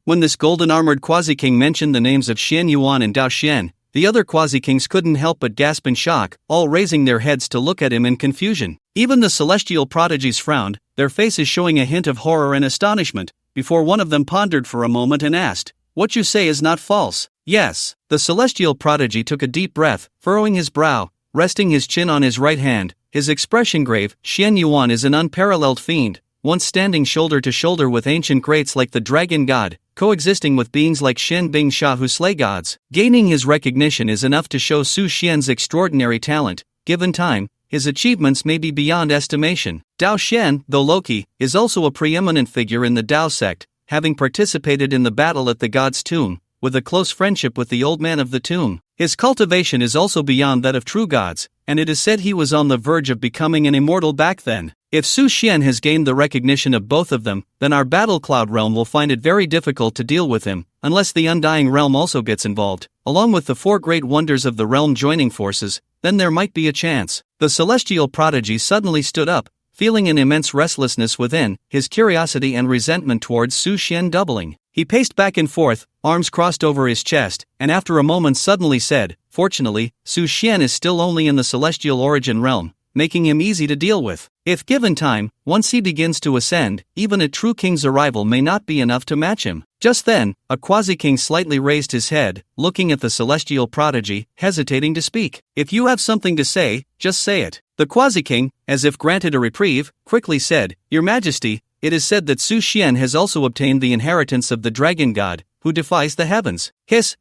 When this golden-armored quasi-king mentioned the names of Xian Yuan and Dao Xian, the other quasi-kings couldn't help but gasp in shock, all raising their heads to look at him in confusion. Even the celestial prodigies frowned, their faces showing a hint of horror and astonishment, before one of them pondered for a moment and asked, "What you say is not false?" "Yes." The celestial prodigy took a deep breath, furrowing his brow, resting his chin on his right hand, his expression grave. Xian Yuan is an unparalleled fiend, once standing shoulder to shoulder with ancient greats like the Dragon God, coexisting with beings like Shen Bing Sha who slay gods. Gaining his recognition is enough to show Su Xian's extraordinary talent. Given time, his achievements may be beyond estimation. Dao Xian, though Loki, is also a preeminent figure in the Dao sect, having participated in the battle at the god's tomb, with a close friendship with the old man of the tomb. His cultivation is also beyond that of true gods, and it is said he was on the verge of becoming an immortal back then. If Su Xian has gained the recognition of both of them, then our Battle Cloud realm will find it very difficult to deal with him, unless the Undying realm also gets involved, along with the 4 great wonders of the realm joining forces. Then there might be a chance. The celestial prodigy suddenly stood up, feeling an immense restlessness within, his curiosity and resentment towards Su Xian doubling. He paced back and forth, arms crossed over his chest, and after a moment suddenly said, "Fortunately, Su Xian is still only in the celestial origin realm, making him easy to deal with. If given time, once he begins to ascend, even a true king's arrival may not be enough to match him." Just then, a quasi-king slightly raised his head, looking at the celestial prodigy, hesitating to speak. "If you have something to say, just say it." The quasi-king, as if granted a reprieve, quickly said, "Your Majesty, it is said that Su Xian has also obtained the inheritance of the Dragon God, who defies the heavens."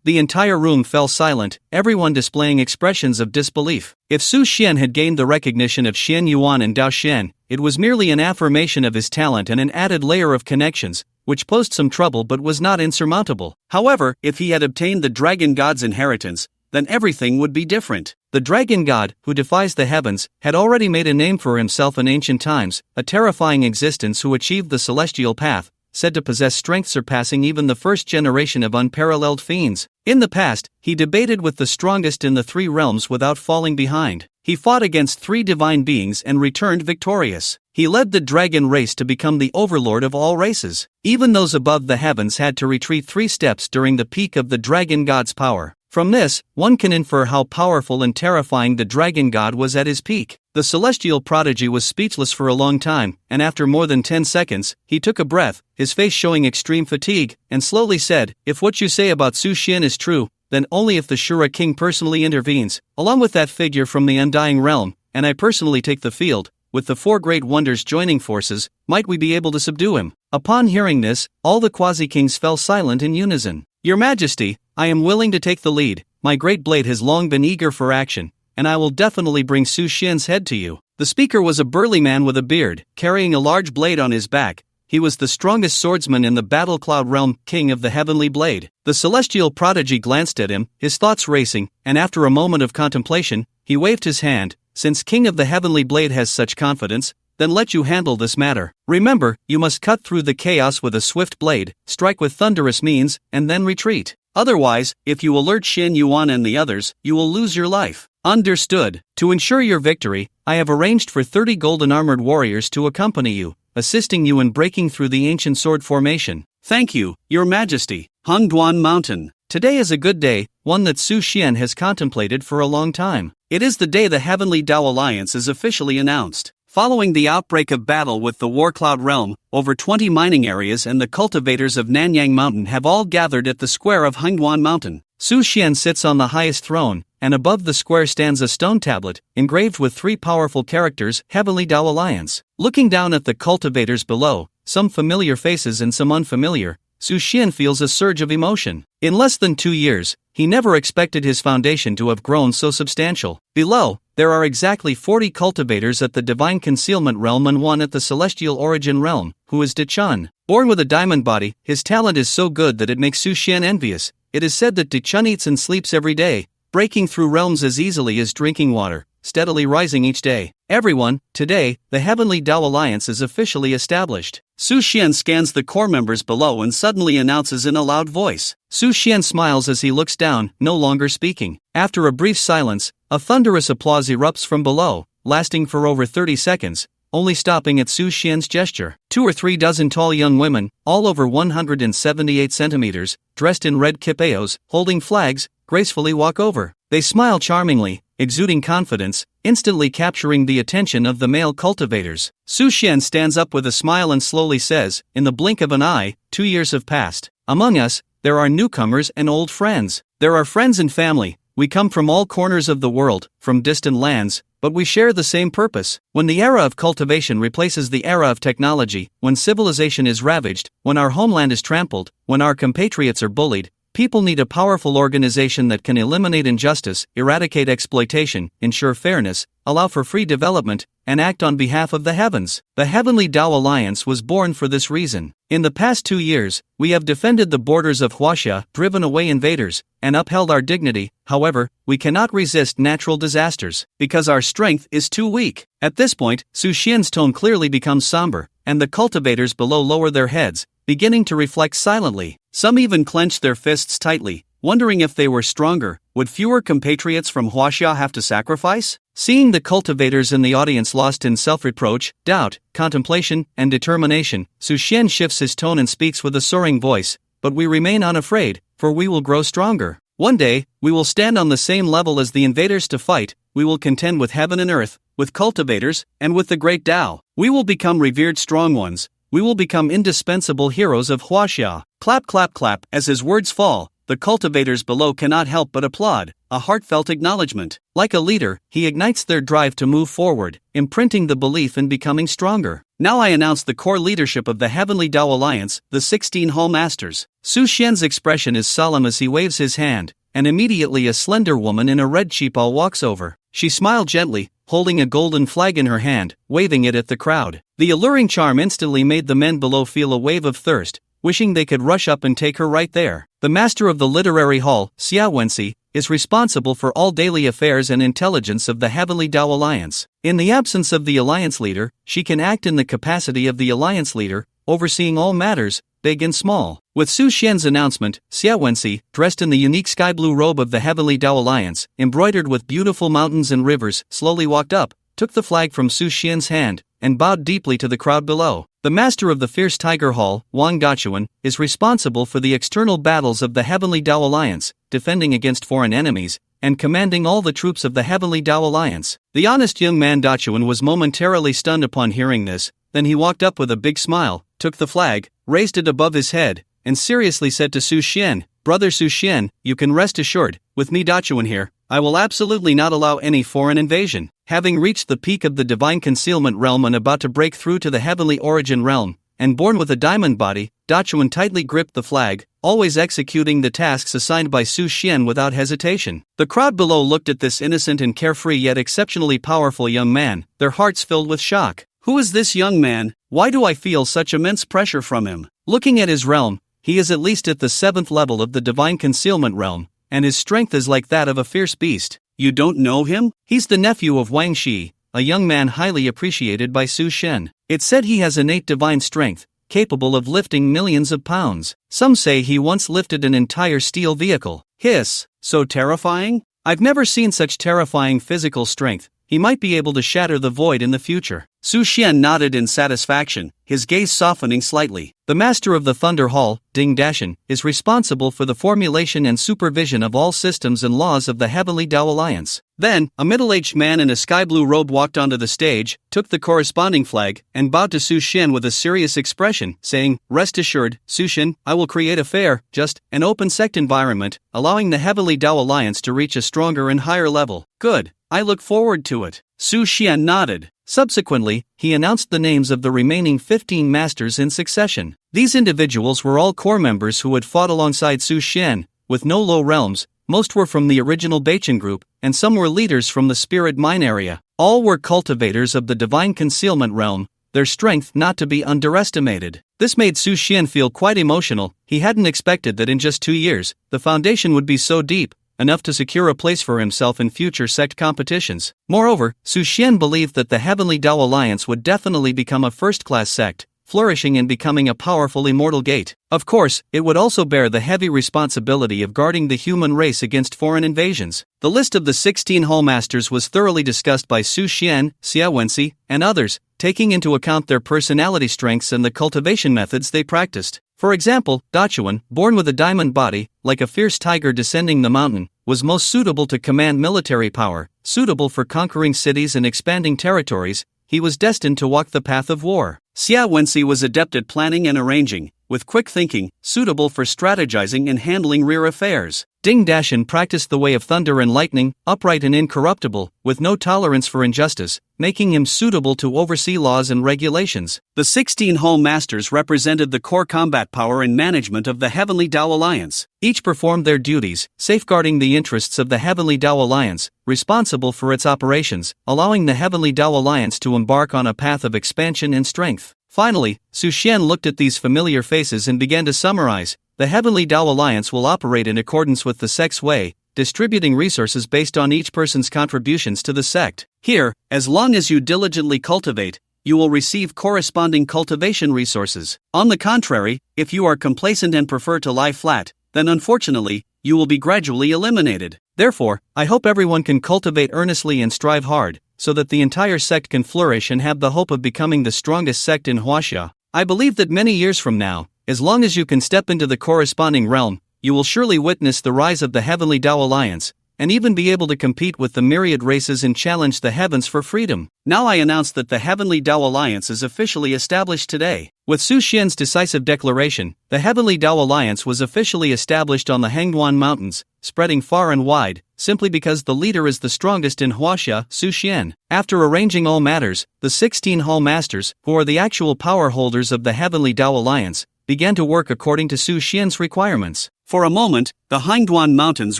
The entire room fell silent, everyone displaying expressions of disbelief. If Su Xian had gained the recognition of Xian Yuan and Dao Xian, it was merely an affirmation of his talent and an added layer of connections, which posed some trouble but was not insurmountable. However, if he had obtained the Dragon God's inheritance, then everything would be different. The Dragon God, who defies the heavens, had already made a name for himself in ancient times, a terrifying existence who achieved the celestial path, said to possess strength surpassing even the first generation of unparalleled fiends. In the past, he debated with the strongest in the 3 realms without falling behind. He fought against 3 divine beings and returned victorious. He led the dragon race to become the overlord of all races. Even those above the heavens had to retreat 3 steps during the peak of the Dragon God's power. From this, one can infer how powerful and terrifying the Dragon God was at his peak. The celestial prodigy was speechless for a long time, and after more than 10 seconds, he took a breath, his face showing extreme fatigue, and slowly said, "If what you say about Su Xian is true, then only if the Shura King personally intervenes, along with that figure from the Undying Realm, and I personally take the field, with the 4 great wonders joining forces, might we be able to subdue him." Upon hearing this, all the quasi-kings fell silent in unison. "Your Majesty, I am willing to take the lead. My great blade has long been eager for action, and I will definitely bring Su Xian's head to you." The speaker was a burly man with a beard, carrying a large blade on his back. He was the strongest swordsman in the Battle Cloud realm, king of the heavenly blade. The celestial prodigy glanced at him, his thoughts racing, and after a moment of contemplation, he waved his hand. "Since King of the Heavenly Blade has such confidence, then let you handle this matter. Remember, you must cut through the chaos with a swift blade, strike with thunderous means, and then retreat. Otherwise, if you alert Xin Yuan and the others, you will lose your life. Understood. To ensure your victory, I have arranged for 30 golden armored warriors to accompany you, assisting you in breaking through the ancient sword formation. Thank you, Your Majesty. Hongduan Mountain. Today is a good day, one that Su Xian has contemplated for a long time. It is the day the Heavenly Dao Alliance is officially announced. Following the outbreak of battle with the Warcloud realm, over 20 mining areas and the cultivators of Nanyang Mountain have all gathered at the square of Hongduan Mountain. Su Xian sits on the highest throne, and above the square stands a stone tablet, engraved with 3 powerful characters, Heavenly Dao Alliance. Looking down at the cultivators below, some familiar faces and some unfamiliar, Su Xian feels a surge of emotion. In less than 2 years, he never expected his foundation to have grown so substantial. Below, there are exactly 40 cultivators at the Divine Concealment Realm and 1 at the Celestial Origin Realm, who is Dechun. Born with a diamond body, his talent is so good that it makes Su Xian envious. It is said that Dechun eats and sleeps every day, breaking through realms as easily as drinking water, steadily rising each day. Everyone, today, the Heavenly Dao Alliance is officially established. Su Xian scans the core members below and suddenly announces in a loud voice. Su Xian smiles as he looks down, no longer speaking. After a brief silence, a thunderous applause erupts from below, lasting for over 30 seconds, only stopping at Su Xian's gesture. 2 or 3 dozen tall young women, all over 178 centimeters, dressed in red kipayos, holding flags, gracefully walk over. They smile charmingly, exuding confidence, instantly capturing the attention of the male cultivators. Su Xian stands up with a smile and slowly says, in the blink of an eye, 2 years have passed. Among us, there are newcomers and old friends. There are friends and family. We come from all corners of the world, from distant lands, but we share the same purpose. When the era of cultivation replaces the era of technology, when civilization is ravaged, when our homeland is trampled, when our compatriots are bullied, people need a powerful organization that can eliminate injustice, eradicate exploitation, ensure fairness, allow for free development, and act on behalf of the heavens. The Heavenly Dao Alliance was born for this reason. In the past 2 years, we have defended the borders of Huaxia, driven away invaders, and upheld our dignity. However, we cannot resist natural disasters, because our strength is too weak. At this point, Su Xian's tone clearly becomes somber, and the cultivators below lower their heads, beginning to reflect silently. Some even clenched their fists tightly, wondering if they were stronger, would fewer compatriots from Huaxia have to sacrifice? Seeing the cultivators in the audience lost in self-reproach, doubt, contemplation, and determination, Su Xian shifts his tone and speaks with a soaring voice, but we remain unafraid, for we will grow stronger. One day, we will stand on the same level as the invaders to fight. We will contend with heaven and earth, with cultivators, and with the great Tao. We will become revered strong ones. We will become indispensable heroes of Huaxia. Clap clap clap. As his words fall, the cultivators below cannot help but applaud, a heartfelt acknowledgement. Like a leader, he ignites their drive to move forward, imprinting the belief in becoming stronger. Now I announce the core leadership of the Heavenly Dao Alliance, the 16 Hall Masters. Su Xian's expression is solemn as he waves his hand, and immediately a slender woman in a red cheapal walks over. She smiled gently, holding a golden flag in her hand, waving it at the crowd. The alluring charm instantly made the men below feel a wave of thirst, wishing they could rush up and take her right there. The master of the literary hall, Xia Wenxi, is responsible for all daily affairs and intelligence of the Heavenly Dao Alliance. In the absence of the Alliance leader, she can act in the capacity of the Alliance leader, overseeing all matters, big and small. With Su Xian's announcement, Xia Wenxi, dressed in the unique sky blue robe of the Heavenly Dao Alliance, embroidered with beautiful mountains and rivers, slowly walked up, took the flag from Su Xian's hand, and bowed deeply to the crowd below. The master of the Fierce Tiger Hall, Wang Gachuan, is responsible for the external battles of the Heavenly Dao Alliance, defending against foreign enemies, and commanding all the troops of the Heavenly Dao Alliance. The honest young man Dachuan was momentarily stunned upon hearing this, then he walked up with a big smile, took the flag, raised it above his head, and seriously said to Su Xian, "Brother Su Xian, you can rest assured, with me Dachuan here, I will absolutely not allow any foreign invasion." Having reached the peak of the Divine Concealment Realm and about to break through to the Heavenly Origin Realm, and born with a diamond body, Dachuan tightly gripped the flag, always executing the tasks assigned by Su Xian without hesitation. The crowd below looked at this innocent and carefree yet exceptionally powerful young man, their hearts filled with shock. Who is this young man? Why do I feel such immense pressure from him? Looking at his realm, he is at least at the 7th level of the Divine Concealment Realm, and his strength is like that of a fierce beast. You don't know him? He's the nephew of Wang Shi, a young man highly appreciated by Su Xian. It's said he has innate divine strength, capable of lifting millions of pounds. Some say he once lifted an entire steel vehicle. Hiss, so terrifying? I've never seen such terrifying physical strength. He might be able to shatter the void in the future. Su Xian nodded in satisfaction, his gaze softening slightly. The master of the Thunder Hall, Ding Dashan, is responsible for the formulation and supervision of all systems and laws of the Heavenly Tao Alliance. Then, a middle-aged man in a sky-blue robe walked onto the stage, took the corresponding flag, and bowed to Su Xian with a serious expression, saying, "Rest assured, Su Xian, I will create a fair, just, and open sect environment, allowing the Heavenly Tao Alliance to reach a stronger and higher level." Good. I look forward to it. Su Xian nodded. Subsequently, he announced the names of the remaining 15 masters in succession. These individuals were all core members who had fought alongside Su Xian, with no low realms. Most were from the original Beichen group, and some were leaders from the spirit mine area. All were cultivators of the divine concealment realm, their strength not to be underestimated. This made Su Xian feel quite emotional. He hadn't expected that in just 2 years, the foundation would be so deep, enough to secure a place for himself in future sect competitions. Moreover, Su Xian believed that the Heavenly Tao Alliance would definitely become a first-class sect, flourishing and becoming a powerful immortal gate. Of course, it would also bear the heavy responsibility of guarding the human race against foreign invasions. The list of the 16 Hallmasters was thoroughly discussed by Su Xian, Xia Wenxi, and others, taking into account their personality strengths and the cultivation methods they practiced. For example, Dachuan, born with a diamond body, like a fierce tiger descending the mountain, was most suitable to command military power, suitable for conquering cities and expanding territories. He was destined to walk the path of war. Xia Wenxi was adept at planning and arranging, with quick thinking, suitable for strategizing and handling rear affairs. Ding Dashan practiced the way of thunder and lightning, upright and incorruptible, with no tolerance for injustice, making him suitable to oversee laws and regulations. The 16 Hall Masters represented the core combat power and management of the Heavenly Tao Alliance. Each performed their duties, safeguarding the interests of the Heavenly Tao Alliance, responsible for its operations, allowing the Heavenly Tao Alliance to embark on a path of expansion and strength. Finally, Su Xian looked at these familiar faces and began to summarize. The Heavenly Tao Alliance will operate in accordance with the sect's way, distributing resources based on each person's contributions to the sect. Here, as long as you diligently cultivate, you will receive corresponding cultivation resources. On the contrary, if you are complacent and prefer to lie flat, then unfortunately, you will be gradually eliminated. Therefore, I hope everyone can cultivate earnestly and strive hard, so that the entire sect can flourish and have the hope of becoming the strongest sect in Huaxia. I believe that many years from now, as long as you can step into the corresponding realm, you will surely witness the rise of the Heavenly Tao Alliance, and even be able to compete with the myriad races and challenge the heavens for freedom. Now I announce that the Heavenly Tao Alliance is officially established today. With Su Xian's decisive declaration, the Heavenly Tao Alliance was officially established on the Hangduan Mountains, spreading far and wide, simply because the leader is the strongest in Huaxia, Su Xian. After arranging all matters, the 16 Hall Masters, who are the actual power holders of the Heavenly Tao Alliance, began to work according to Su Xian's requirements. For a moment, the Hangduan Mountains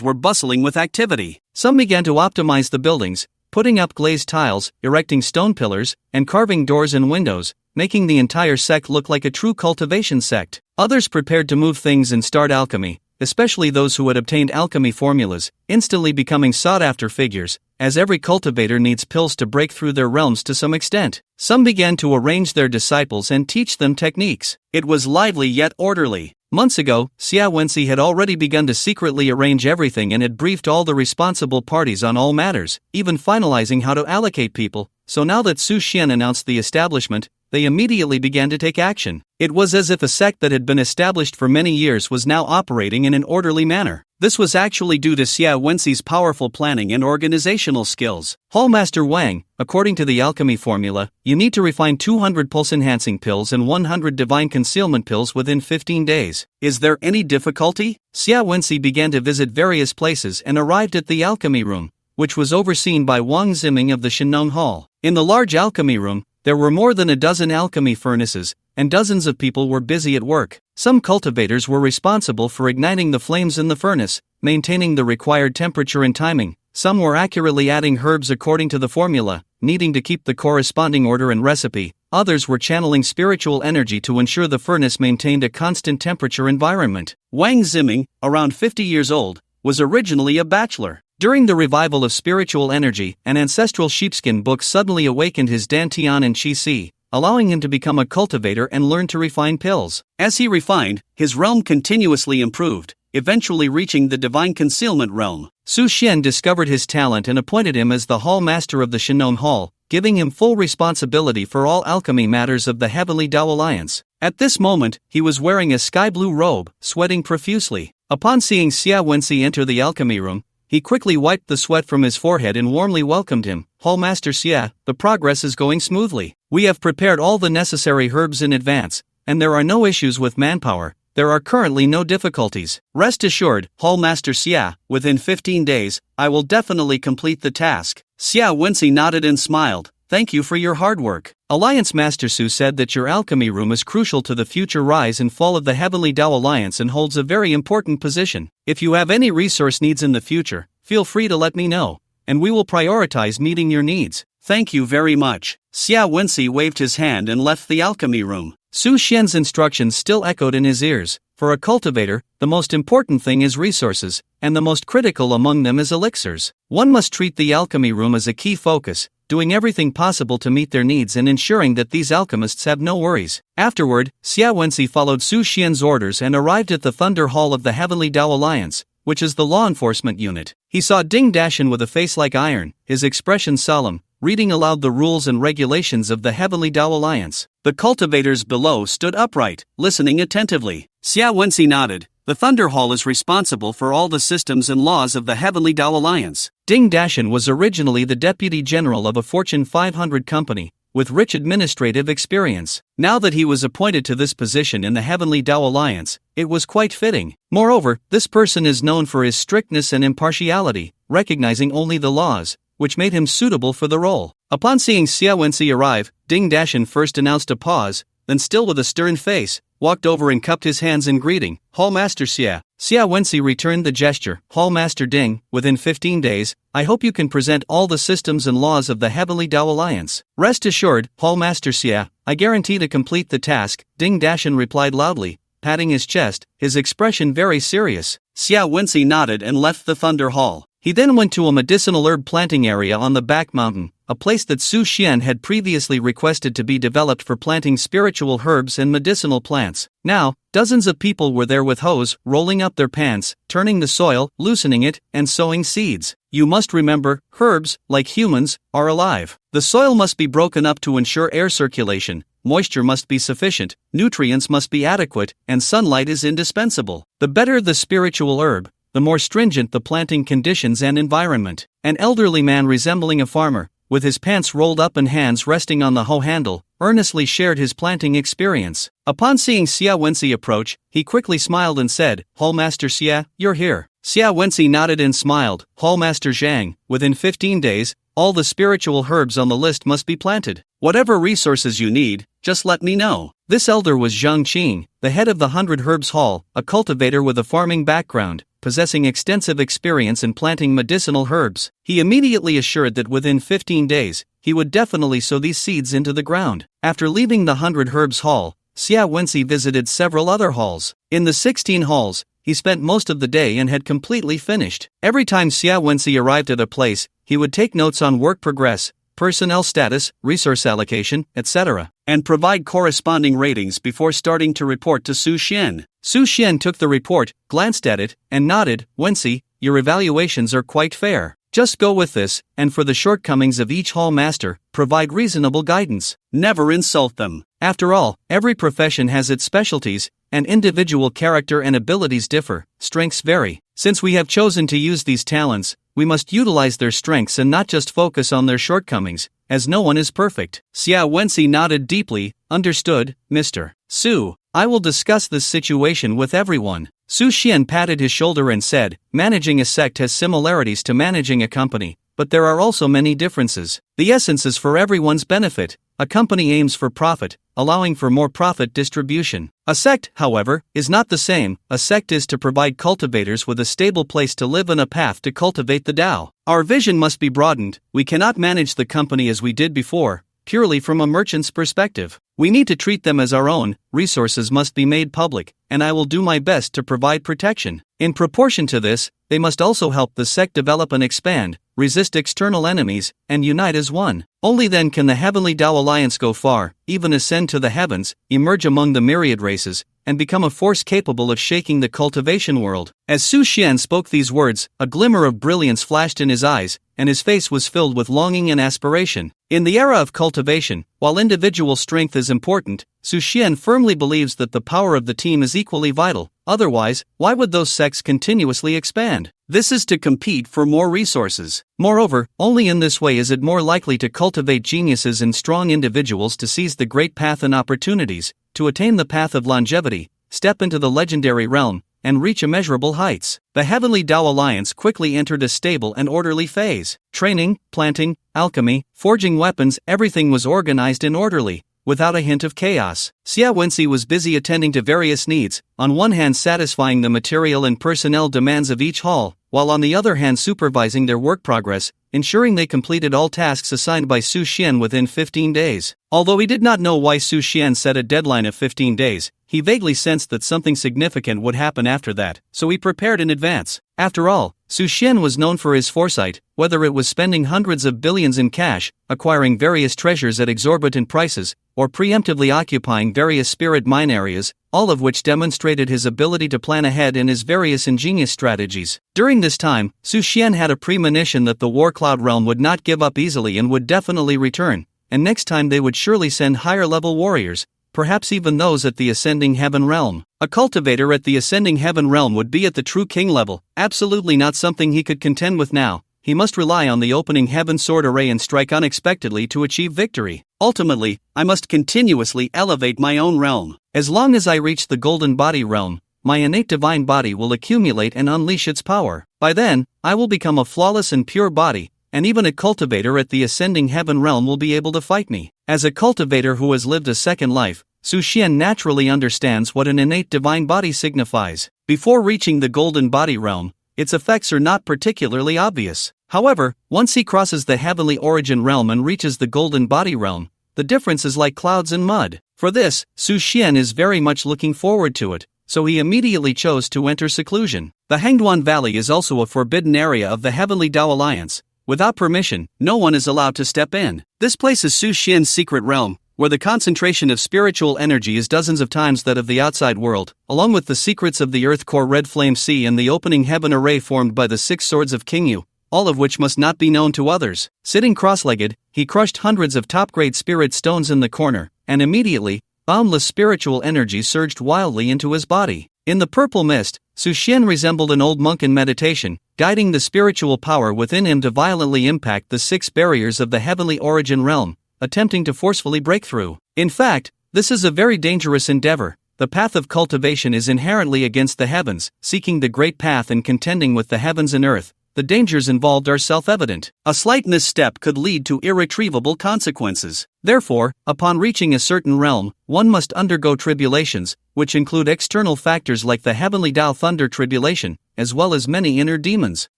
were bustling with activity. Some began to optimize the buildings, putting up glazed tiles, erecting stone pillars, and carving doors and windows, making the entire sect look like a true cultivation sect. Others prepared to move things and start alchemy, especially those who had obtained alchemy formulas, instantly becoming sought-after figures, as every cultivator needs pills to break through their realms to some extent. Some began to arrange their disciples and teach them techniques. It was lively yet orderly. Months ago, Xia Wenxi had already begun to secretly arrange everything and had briefed all the responsible parties on all matters, even finalizing how to allocate people. So now that Su Xian announced the establishment, they immediately began to take action. It was as if a sect that had been established for many years was now operating in an orderly manner. This was actually due to Xia Wenxi's powerful planning and organizational skills. Hallmaster Wang, according to the alchemy formula, you need to refine 200 pulse-enhancing pills and 100 divine concealment pills within 15 days. Is there any difficulty? Xia Wenxi began to visit various places and arrived at the alchemy room, which was overseen by Wang Ziming of the Shenong Hall. In the large alchemy room, there were more than a dozen alchemy furnaces, and dozens of people were busy at work. Some cultivators were responsible for igniting the flames in the furnace, maintaining the required temperature and timing. Some were accurately adding herbs according to the formula, needing to keep the corresponding order and recipe. Others were channeling spiritual energy to ensure the furnace maintained a constant temperature environment. Wang Ziming, around 50 years old, was originally a bachelor. During the revival of spiritual energy, an ancestral sheepskin book suddenly awakened his dantian and qi si, allowing him to become a cultivator and learn to refine pills. As he refined, his realm continuously improved, eventually reaching the divine concealment realm. Su Xian discovered his talent and appointed him as the Hall Master of the Shinon Hall, giving him full responsibility for all alchemy matters of the Heavenly Tao Alliance. At this moment, he was wearing a sky-blue robe, sweating profusely. Upon seeing Xia Wenxi enter the alchemy room, he quickly wiped the sweat from his forehead and warmly welcomed him. Hall Master Xia, the progress is going smoothly. We have prepared all the necessary herbs in advance, and there are no issues with manpower. There are currently no difficulties. Rest assured, Hall Master Xia, within 15 days, I will definitely complete the task. Xia Wenxi nodded and smiled. Thank you for your hard work. Alliance Master Su said that your alchemy room is crucial to the future rise and fall of the Heavenly Tao Alliance and holds a very important position. If you have any resource needs in the future, feel free to let me know, and we will prioritize meeting your needs. Thank you very much. Xia Wenxi waved his hand and left the alchemy room. Su Xian's instructions still echoed in his ears. For a cultivator, the most important thing is resources, and the most critical among them is elixirs. One must treat the alchemy room as a key focus, doing everything possible to meet their needs and ensuring that these alchemists have no worries. Afterward, Xia Wenxi followed Su Xian's orders and arrived at the Thunder Hall of the Heavenly Tao Alliance, which is the law enforcement unit. He saw Ding Dashin with a face like iron, his expression solemn, reading aloud the rules and regulations of the Heavenly Tao Alliance. The cultivators below stood upright, listening attentively. Xia Wenxi nodded. The Thunder Hall is responsible for all the systems and laws of the Heavenly Tao Alliance. Ding Dashin was originally the Deputy General of a Fortune 500 company, with rich administrative experience. Now that he was appointed to this position in the Heavenly Tao Alliance, it was quite fitting. Moreover, this person is known for his strictness and impartiality, recognizing only the laws, which made him suitable for the role. Upon seeing Xia Wenxi arrive, Ding Dashin first announced a pause, then still with a stern face, walked over and cupped his hands in greeting. Hall Master Xia. Xia Wenxi returned the gesture. Hall Master Ding, within 15 days, I hope you can present all the systems and laws of the Heavenly Tao Alliance. Rest assured, Hall Master Xia, I guarantee to complete the task, Ding Dashin replied loudly, patting his chest, his expression very serious. Xia Wenxi nodded and left the Thunder Hall. He then went to a medicinal herb planting area on the back mountain, a place that Su Xian had previously requested to be developed for planting spiritual herbs and medicinal plants. Now, dozens of people were there with hoes, rolling up their pants, turning the soil, loosening it, and sowing seeds. You must remember, herbs, like humans, are alive. The soil must be broken up to ensure air circulation, moisture must be sufficient, nutrients must be adequate, and sunlight is indispensable. The better the spiritual herb, the more stringent the planting conditions and environment. An elderly man resembling a farmer, with his pants rolled up and hands resting on the hoe handle, earnestly shared his planting experience. Upon seeing Xia Wenxi approach, he quickly smiled and said, Hall Master Xia, you're here. Xia Wenxi nodded and smiled. Hall Master Zhang, within 15 days, all the spiritual herbs on the list must be planted. Whatever resources you need, just let me know. This elder was Zhang Qing, the head of the 100 Herbs Hall, a cultivator with a farming background, possessing extensive experience in planting medicinal herbs. He immediately assured that within 15 days, he would definitely sow these seeds into the ground. After leaving the 100 Herbs Hall, Xia Wenxi visited several other halls. In the 16 halls, he spent most of the day and had completely finished. Every time Xia Wenxi arrived at a place, he would take notes on work progress, personnel status, resource allocation, etc., and provide corresponding ratings before starting to report to Su Xian. Su Xian took the report, glanced at it, and nodded. Wenxi, your evaluations are quite fair. Just go with this, and for the shortcomings of each hall master, provide reasonable guidance. Never insult them. After all, every profession has its specialties, and individual character and abilities differ, strengths vary. Since we have chosen to use these talents, we must utilize their strengths and not just focus on their shortcomings, as no one is perfect. Xia Wenxi nodded deeply. Understood, Mr. Su. I will discuss this situation with everyone. Su Xian patted his shoulder and said, managing a sect has similarities to managing a company, but there are also many differences. The essence is for everyone's benefit. A company aims for profit, allowing for more profit distribution. A sect, however, is not the same. A sect is to provide cultivators with a stable place to live and a path to cultivate the Tao. Our vision must be broadened. We cannot manage the company as we did before, purely from a merchant's perspective. We need to treat them as our own. Resources must be made public, and I will do my best to provide protection. In proportion to this, they must also help the sect develop and expand, resist external enemies, and unite as one. Only then can the Heavenly Tao Alliance go far, even ascend to the heavens, emerge among the myriad races, and become a force capable of shaking the cultivation world. As Su Xian spoke these words, a glimmer of brilliance flashed in his eyes, and his face was filled with longing and aspiration. In the era of cultivation, while individual strength is important, Su Xian firmly believes that the power of the team is equally vital. Otherwise, why would those sects continuously expand? This is to compete for more resources. Moreover, only in this way is it more likely to cultivate geniuses and strong individuals to seize the great path and opportunities, to attain the path of longevity, step into the legendary realm, and reach immeasurable heights. The Heavenly Tao Alliance quickly entered a stable and orderly phase. Training, planting, alchemy, forging weapons, everything was organized and orderly, without a hint of chaos. Xia Wenxi was busy attending to various needs, on one hand satisfying the material and personnel demands of each hall, while on the other hand supervising their work progress, ensuring they completed all tasks assigned by Su Xian within 15 days. Although he did not know why Su Xian set a deadline of 15 days, he vaguely sensed that something significant would happen after that, so he prepared in advance. After all, Su Xian was known for his foresight, whether it was spending hundreds of billions in cash, acquiring various treasures at exorbitant prices, or preemptively occupying various spirit mine areas, all of which demonstrated his ability to plan ahead in his various ingenious strategies. During this time, Su Xian had a premonition that the War Cloud realm would not give up easily and would definitely return, and next time they would surely send higher-level warriors, perhaps even those at the Ascending Heaven realm. A cultivator at the Ascending Heaven realm would be at the true king level, absolutely not something he could contend with now. He must rely on the opening heaven sword array and strike unexpectedly to achieve victory. Ultimately, I must continuously elevate my own realm. As long as I reach the golden body realm, my innate divine body will accumulate and unleash its power. By then, I will become a flawless and pure body, and even a cultivator at the Ascending Heaven realm will be able to fight me. As a cultivator who has lived a second life, Su Xian naturally understands what an innate divine body signifies. Before reaching the golden body realm, its effects are not particularly obvious. However, once he crosses the heavenly origin realm and reaches the golden body realm, the difference is like clouds and mud. For this, Su Xian is very much looking forward to it, so he immediately chose to enter seclusion. The Hangduan Valley is also a forbidden area of the Heavenly Tao Alliance. Without permission, no one is allowed to step in. This place is Su Xian's secret realm, where the concentration of spiritual energy is dozens of times that of the outside world, along with the secrets of the Earth Core Red Flame Sea and the opening heaven array formed by the 6 swords of King Yu, all of which must not be known to others. Sitting cross-legged, he crushed hundreds of top-grade spirit stones in the corner, and immediately, boundless spiritual energy surged wildly into his body. In the purple mist, Su Xian resembled an old monk in meditation, guiding the spiritual power within him to violently impact the 6 barriers of the heavenly origin realm, attempting to forcefully break through. In fact, this is a very dangerous endeavor. The path of cultivation is inherently against the heavens, seeking the great path and contending with the heavens and earth. The dangers involved are self-evident. A slight misstep could lead to irretrievable consequences. Therefore, upon reaching a certain realm, one must undergo tribulations, which include external factors like the Heavenly Tao Thunder tribulation, as well as many inner demons.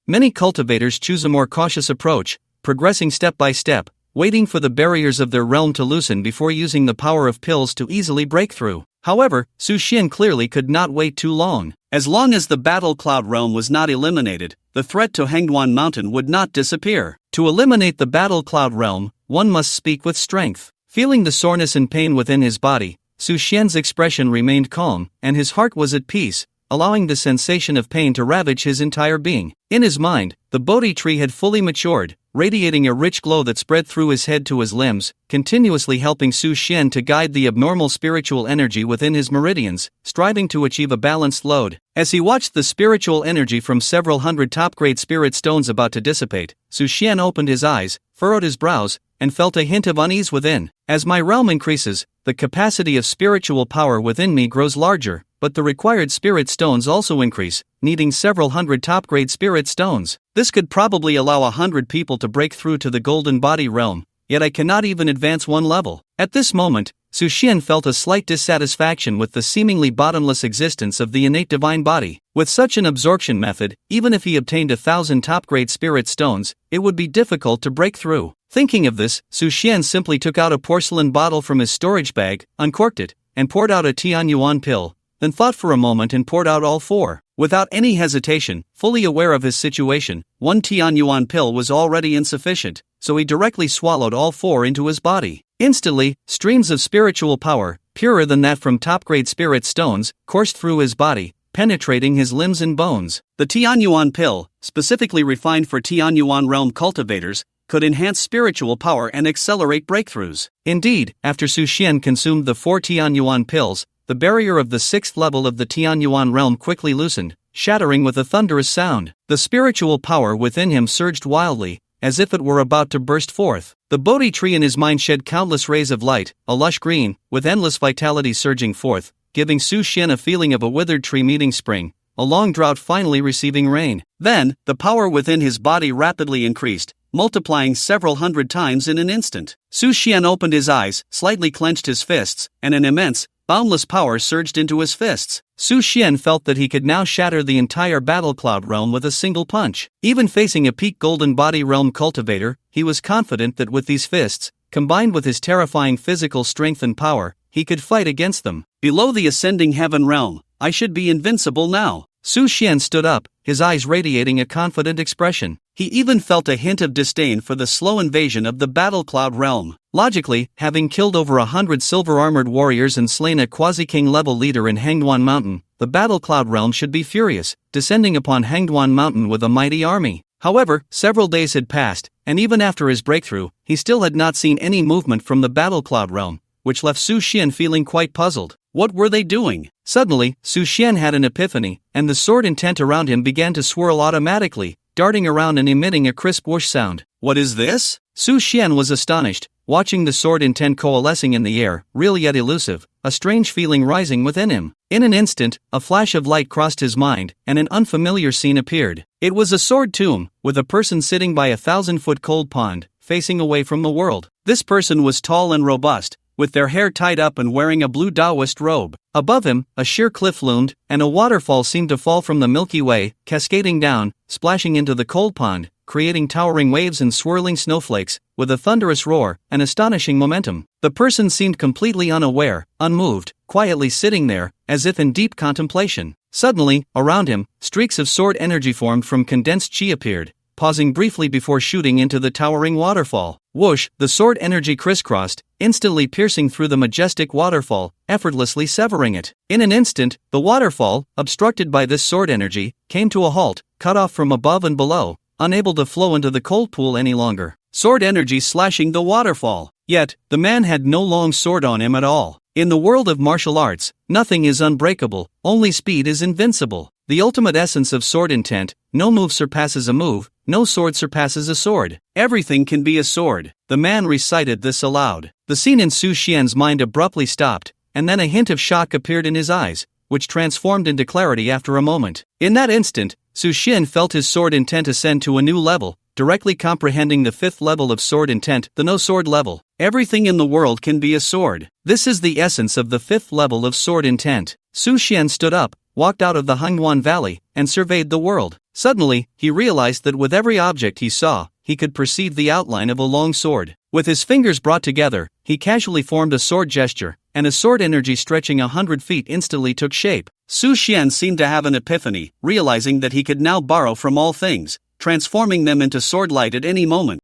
Many cultivators choose a more cautious approach, progressing step by step, waiting for the barriers of their realm to loosen before using the power of pills to easily break through. However, Su Xian clearly could not wait too long. As long as the Battle Cloud realm was not eliminated, the threat to Hangduan Mountain would not disappear. To eliminate the Battle Cloud realm, one must speak with strength. Feeling the soreness and pain within his body, Su Xian's expression remained calm, and his heart was at peace, allowing the sensation of pain to ravage his entire being. In his mind, the bodhi tree had fully matured, radiating a rich glow that spread through his head to his limbs, continuously helping Su Xian to guide the abnormal spiritual energy within his meridians, striving to achieve a balanced load. As he watched the spiritual energy from several hundred top-grade spirit stones about to dissipate, Su Xian opened his eyes, furrowed his brows, and felt a hint of unease within. As my realm increases, the capacity of spiritual power within me grows larger, but the required spirit stones also increase, needing several hundred top-grade spirit stones. This could probably allow 100 people to break through to the golden body realm, yet I cannot even advance one level. At this moment, Su Xian felt a slight dissatisfaction with the seemingly bottomless existence of the innate divine body. With such an absorption method, even if he obtained 1,000 top-grade spirit stones, it would be difficult to break through. Thinking of this, Su Xian simply took out a porcelain bottle from his storage bag, uncorked it, and poured out a Tianyuan pill, then thought for a moment and poured out all 4. Without any hesitation, fully aware of his situation, 1 Tianyuan pill was already insufficient, so he directly swallowed all 4 into his body. Instantly, streams of spiritual power, purer than that from top-grade spirit stones, coursed through his body, penetrating his limbs and bones. The Tianyuan pill, specifically refined for Tianyuan realm cultivators, could enhance spiritual power and accelerate breakthroughs. Indeed, after Su Xian consumed the 4 Tianyuan pills, the barrier of the 6th level of the Tianyuan realm quickly loosened, shattering with a thunderous sound. The spiritual power within him surged wildly, as if it were about to burst forth. The bodhi tree in his mind shed countless rays of light, a lush green, with endless vitality surging forth, giving Su Xian a feeling of a withered tree meeting spring, a long drought finally receiving rain. Then, the power within his body rapidly increased, multiplying several hundred times in an instant. Su Xian opened his eyes, slightly clenched his fists, and an immense, boundless power surged into his fists. Su Xian felt that he could now shatter the entire Battle Cloud realm with a single punch. Even facing a peak Golden Body realm cultivator, he was confident that with these fists, combined with his terrifying physical strength and power, he could fight against them. Below the ascending heaven realm, I should be invincible now. Su Xian stood up, his eyes radiating a confident expression. He even felt a hint of disdain for the slow invasion of the Battle Cloud realm. Logically, having killed over 100 silver-armored warriors and slain a quasi-king level leader in Hangduan Mountain, the Battle Cloud realm should be furious, descending upon Hangduan Mountain with a mighty army. However, several days had passed, and even after his breakthrough, he still had not seen any movement from the Battle Cloud realm, which left Su Xian feeling quite puzzled. What were they doing? Suddenly, Su Xian had an epiphany, and the sword intent around him began to swirl automatically, darting around and emitting a crisp whoosh sound. What is this? Su Xian was astonished, watching the sword intent coalescing in the air, real yet elusive, a strange feeling rising within him. In an instant, a flash of light crossed his mind, and an unfamiliar scene appeared. It was a sword tomb, with a person sitting by a 1,000-foot cold pond, facing away from the world. This person was tall and robust, with their hair tied up and wearing a blue Taoist robe. Above him, a sheer cliff loomed, and a waterfall seemed to fall from the Milky Way, cascading down, splashing into the cold pond, creating towering waves and swirling snowflakes, with a thunderous roar and astonishing momentum. The person seemed completely unaware, unmoved, quietly sitting there, as if in deep contemplation. Suddenly, around him, streaks of sword energy formed from condensed chi appeared, pausing briefly before shooting into the towering waterfall. Whoosh, the sword energy crisscrossed, instantly piercing through the majestic waterfall, effortlessly severing it. In an instant, the waterfall, obstructed by this sword energy, came to a halt, cut off from above and below, unable to flow into the cold pool any longer. Sword energy slashing the waterfall. Yet, the man had no long sword on him at all. In the world of martial arts, nothing is unbreakable, only speed is invincible. The ultimate essence of sword intent, no move surpasses a move, no sword surpasses a sword. Everything can be a sword. The man recited this aloud. The scene in Su Xian's mind abruptly stopped, and then a hint of shock appeared in his eyes, which transformed into clarity after a moment. In that instant, Su Xian felt his sword intent ascend to a new level, directly comprehending the 5th level of sword intent, the no-sword level. Everything in the world can be a sword. This is the essence of the 5th level of sword intent. Su Xian stood up, walked out of the Hangduan Valley, and surveyed the world. Suddenly, he realized that with every object he saw, he could perceive the outline of a long sword. With his fingers brought together, he casually formed a sword gesture, and a sword energy stretching 100 feet instantly took shape. Su Xian seemed to have an epiphany, realizing that he could now borrow from all things, transforming them into sword light at any moment.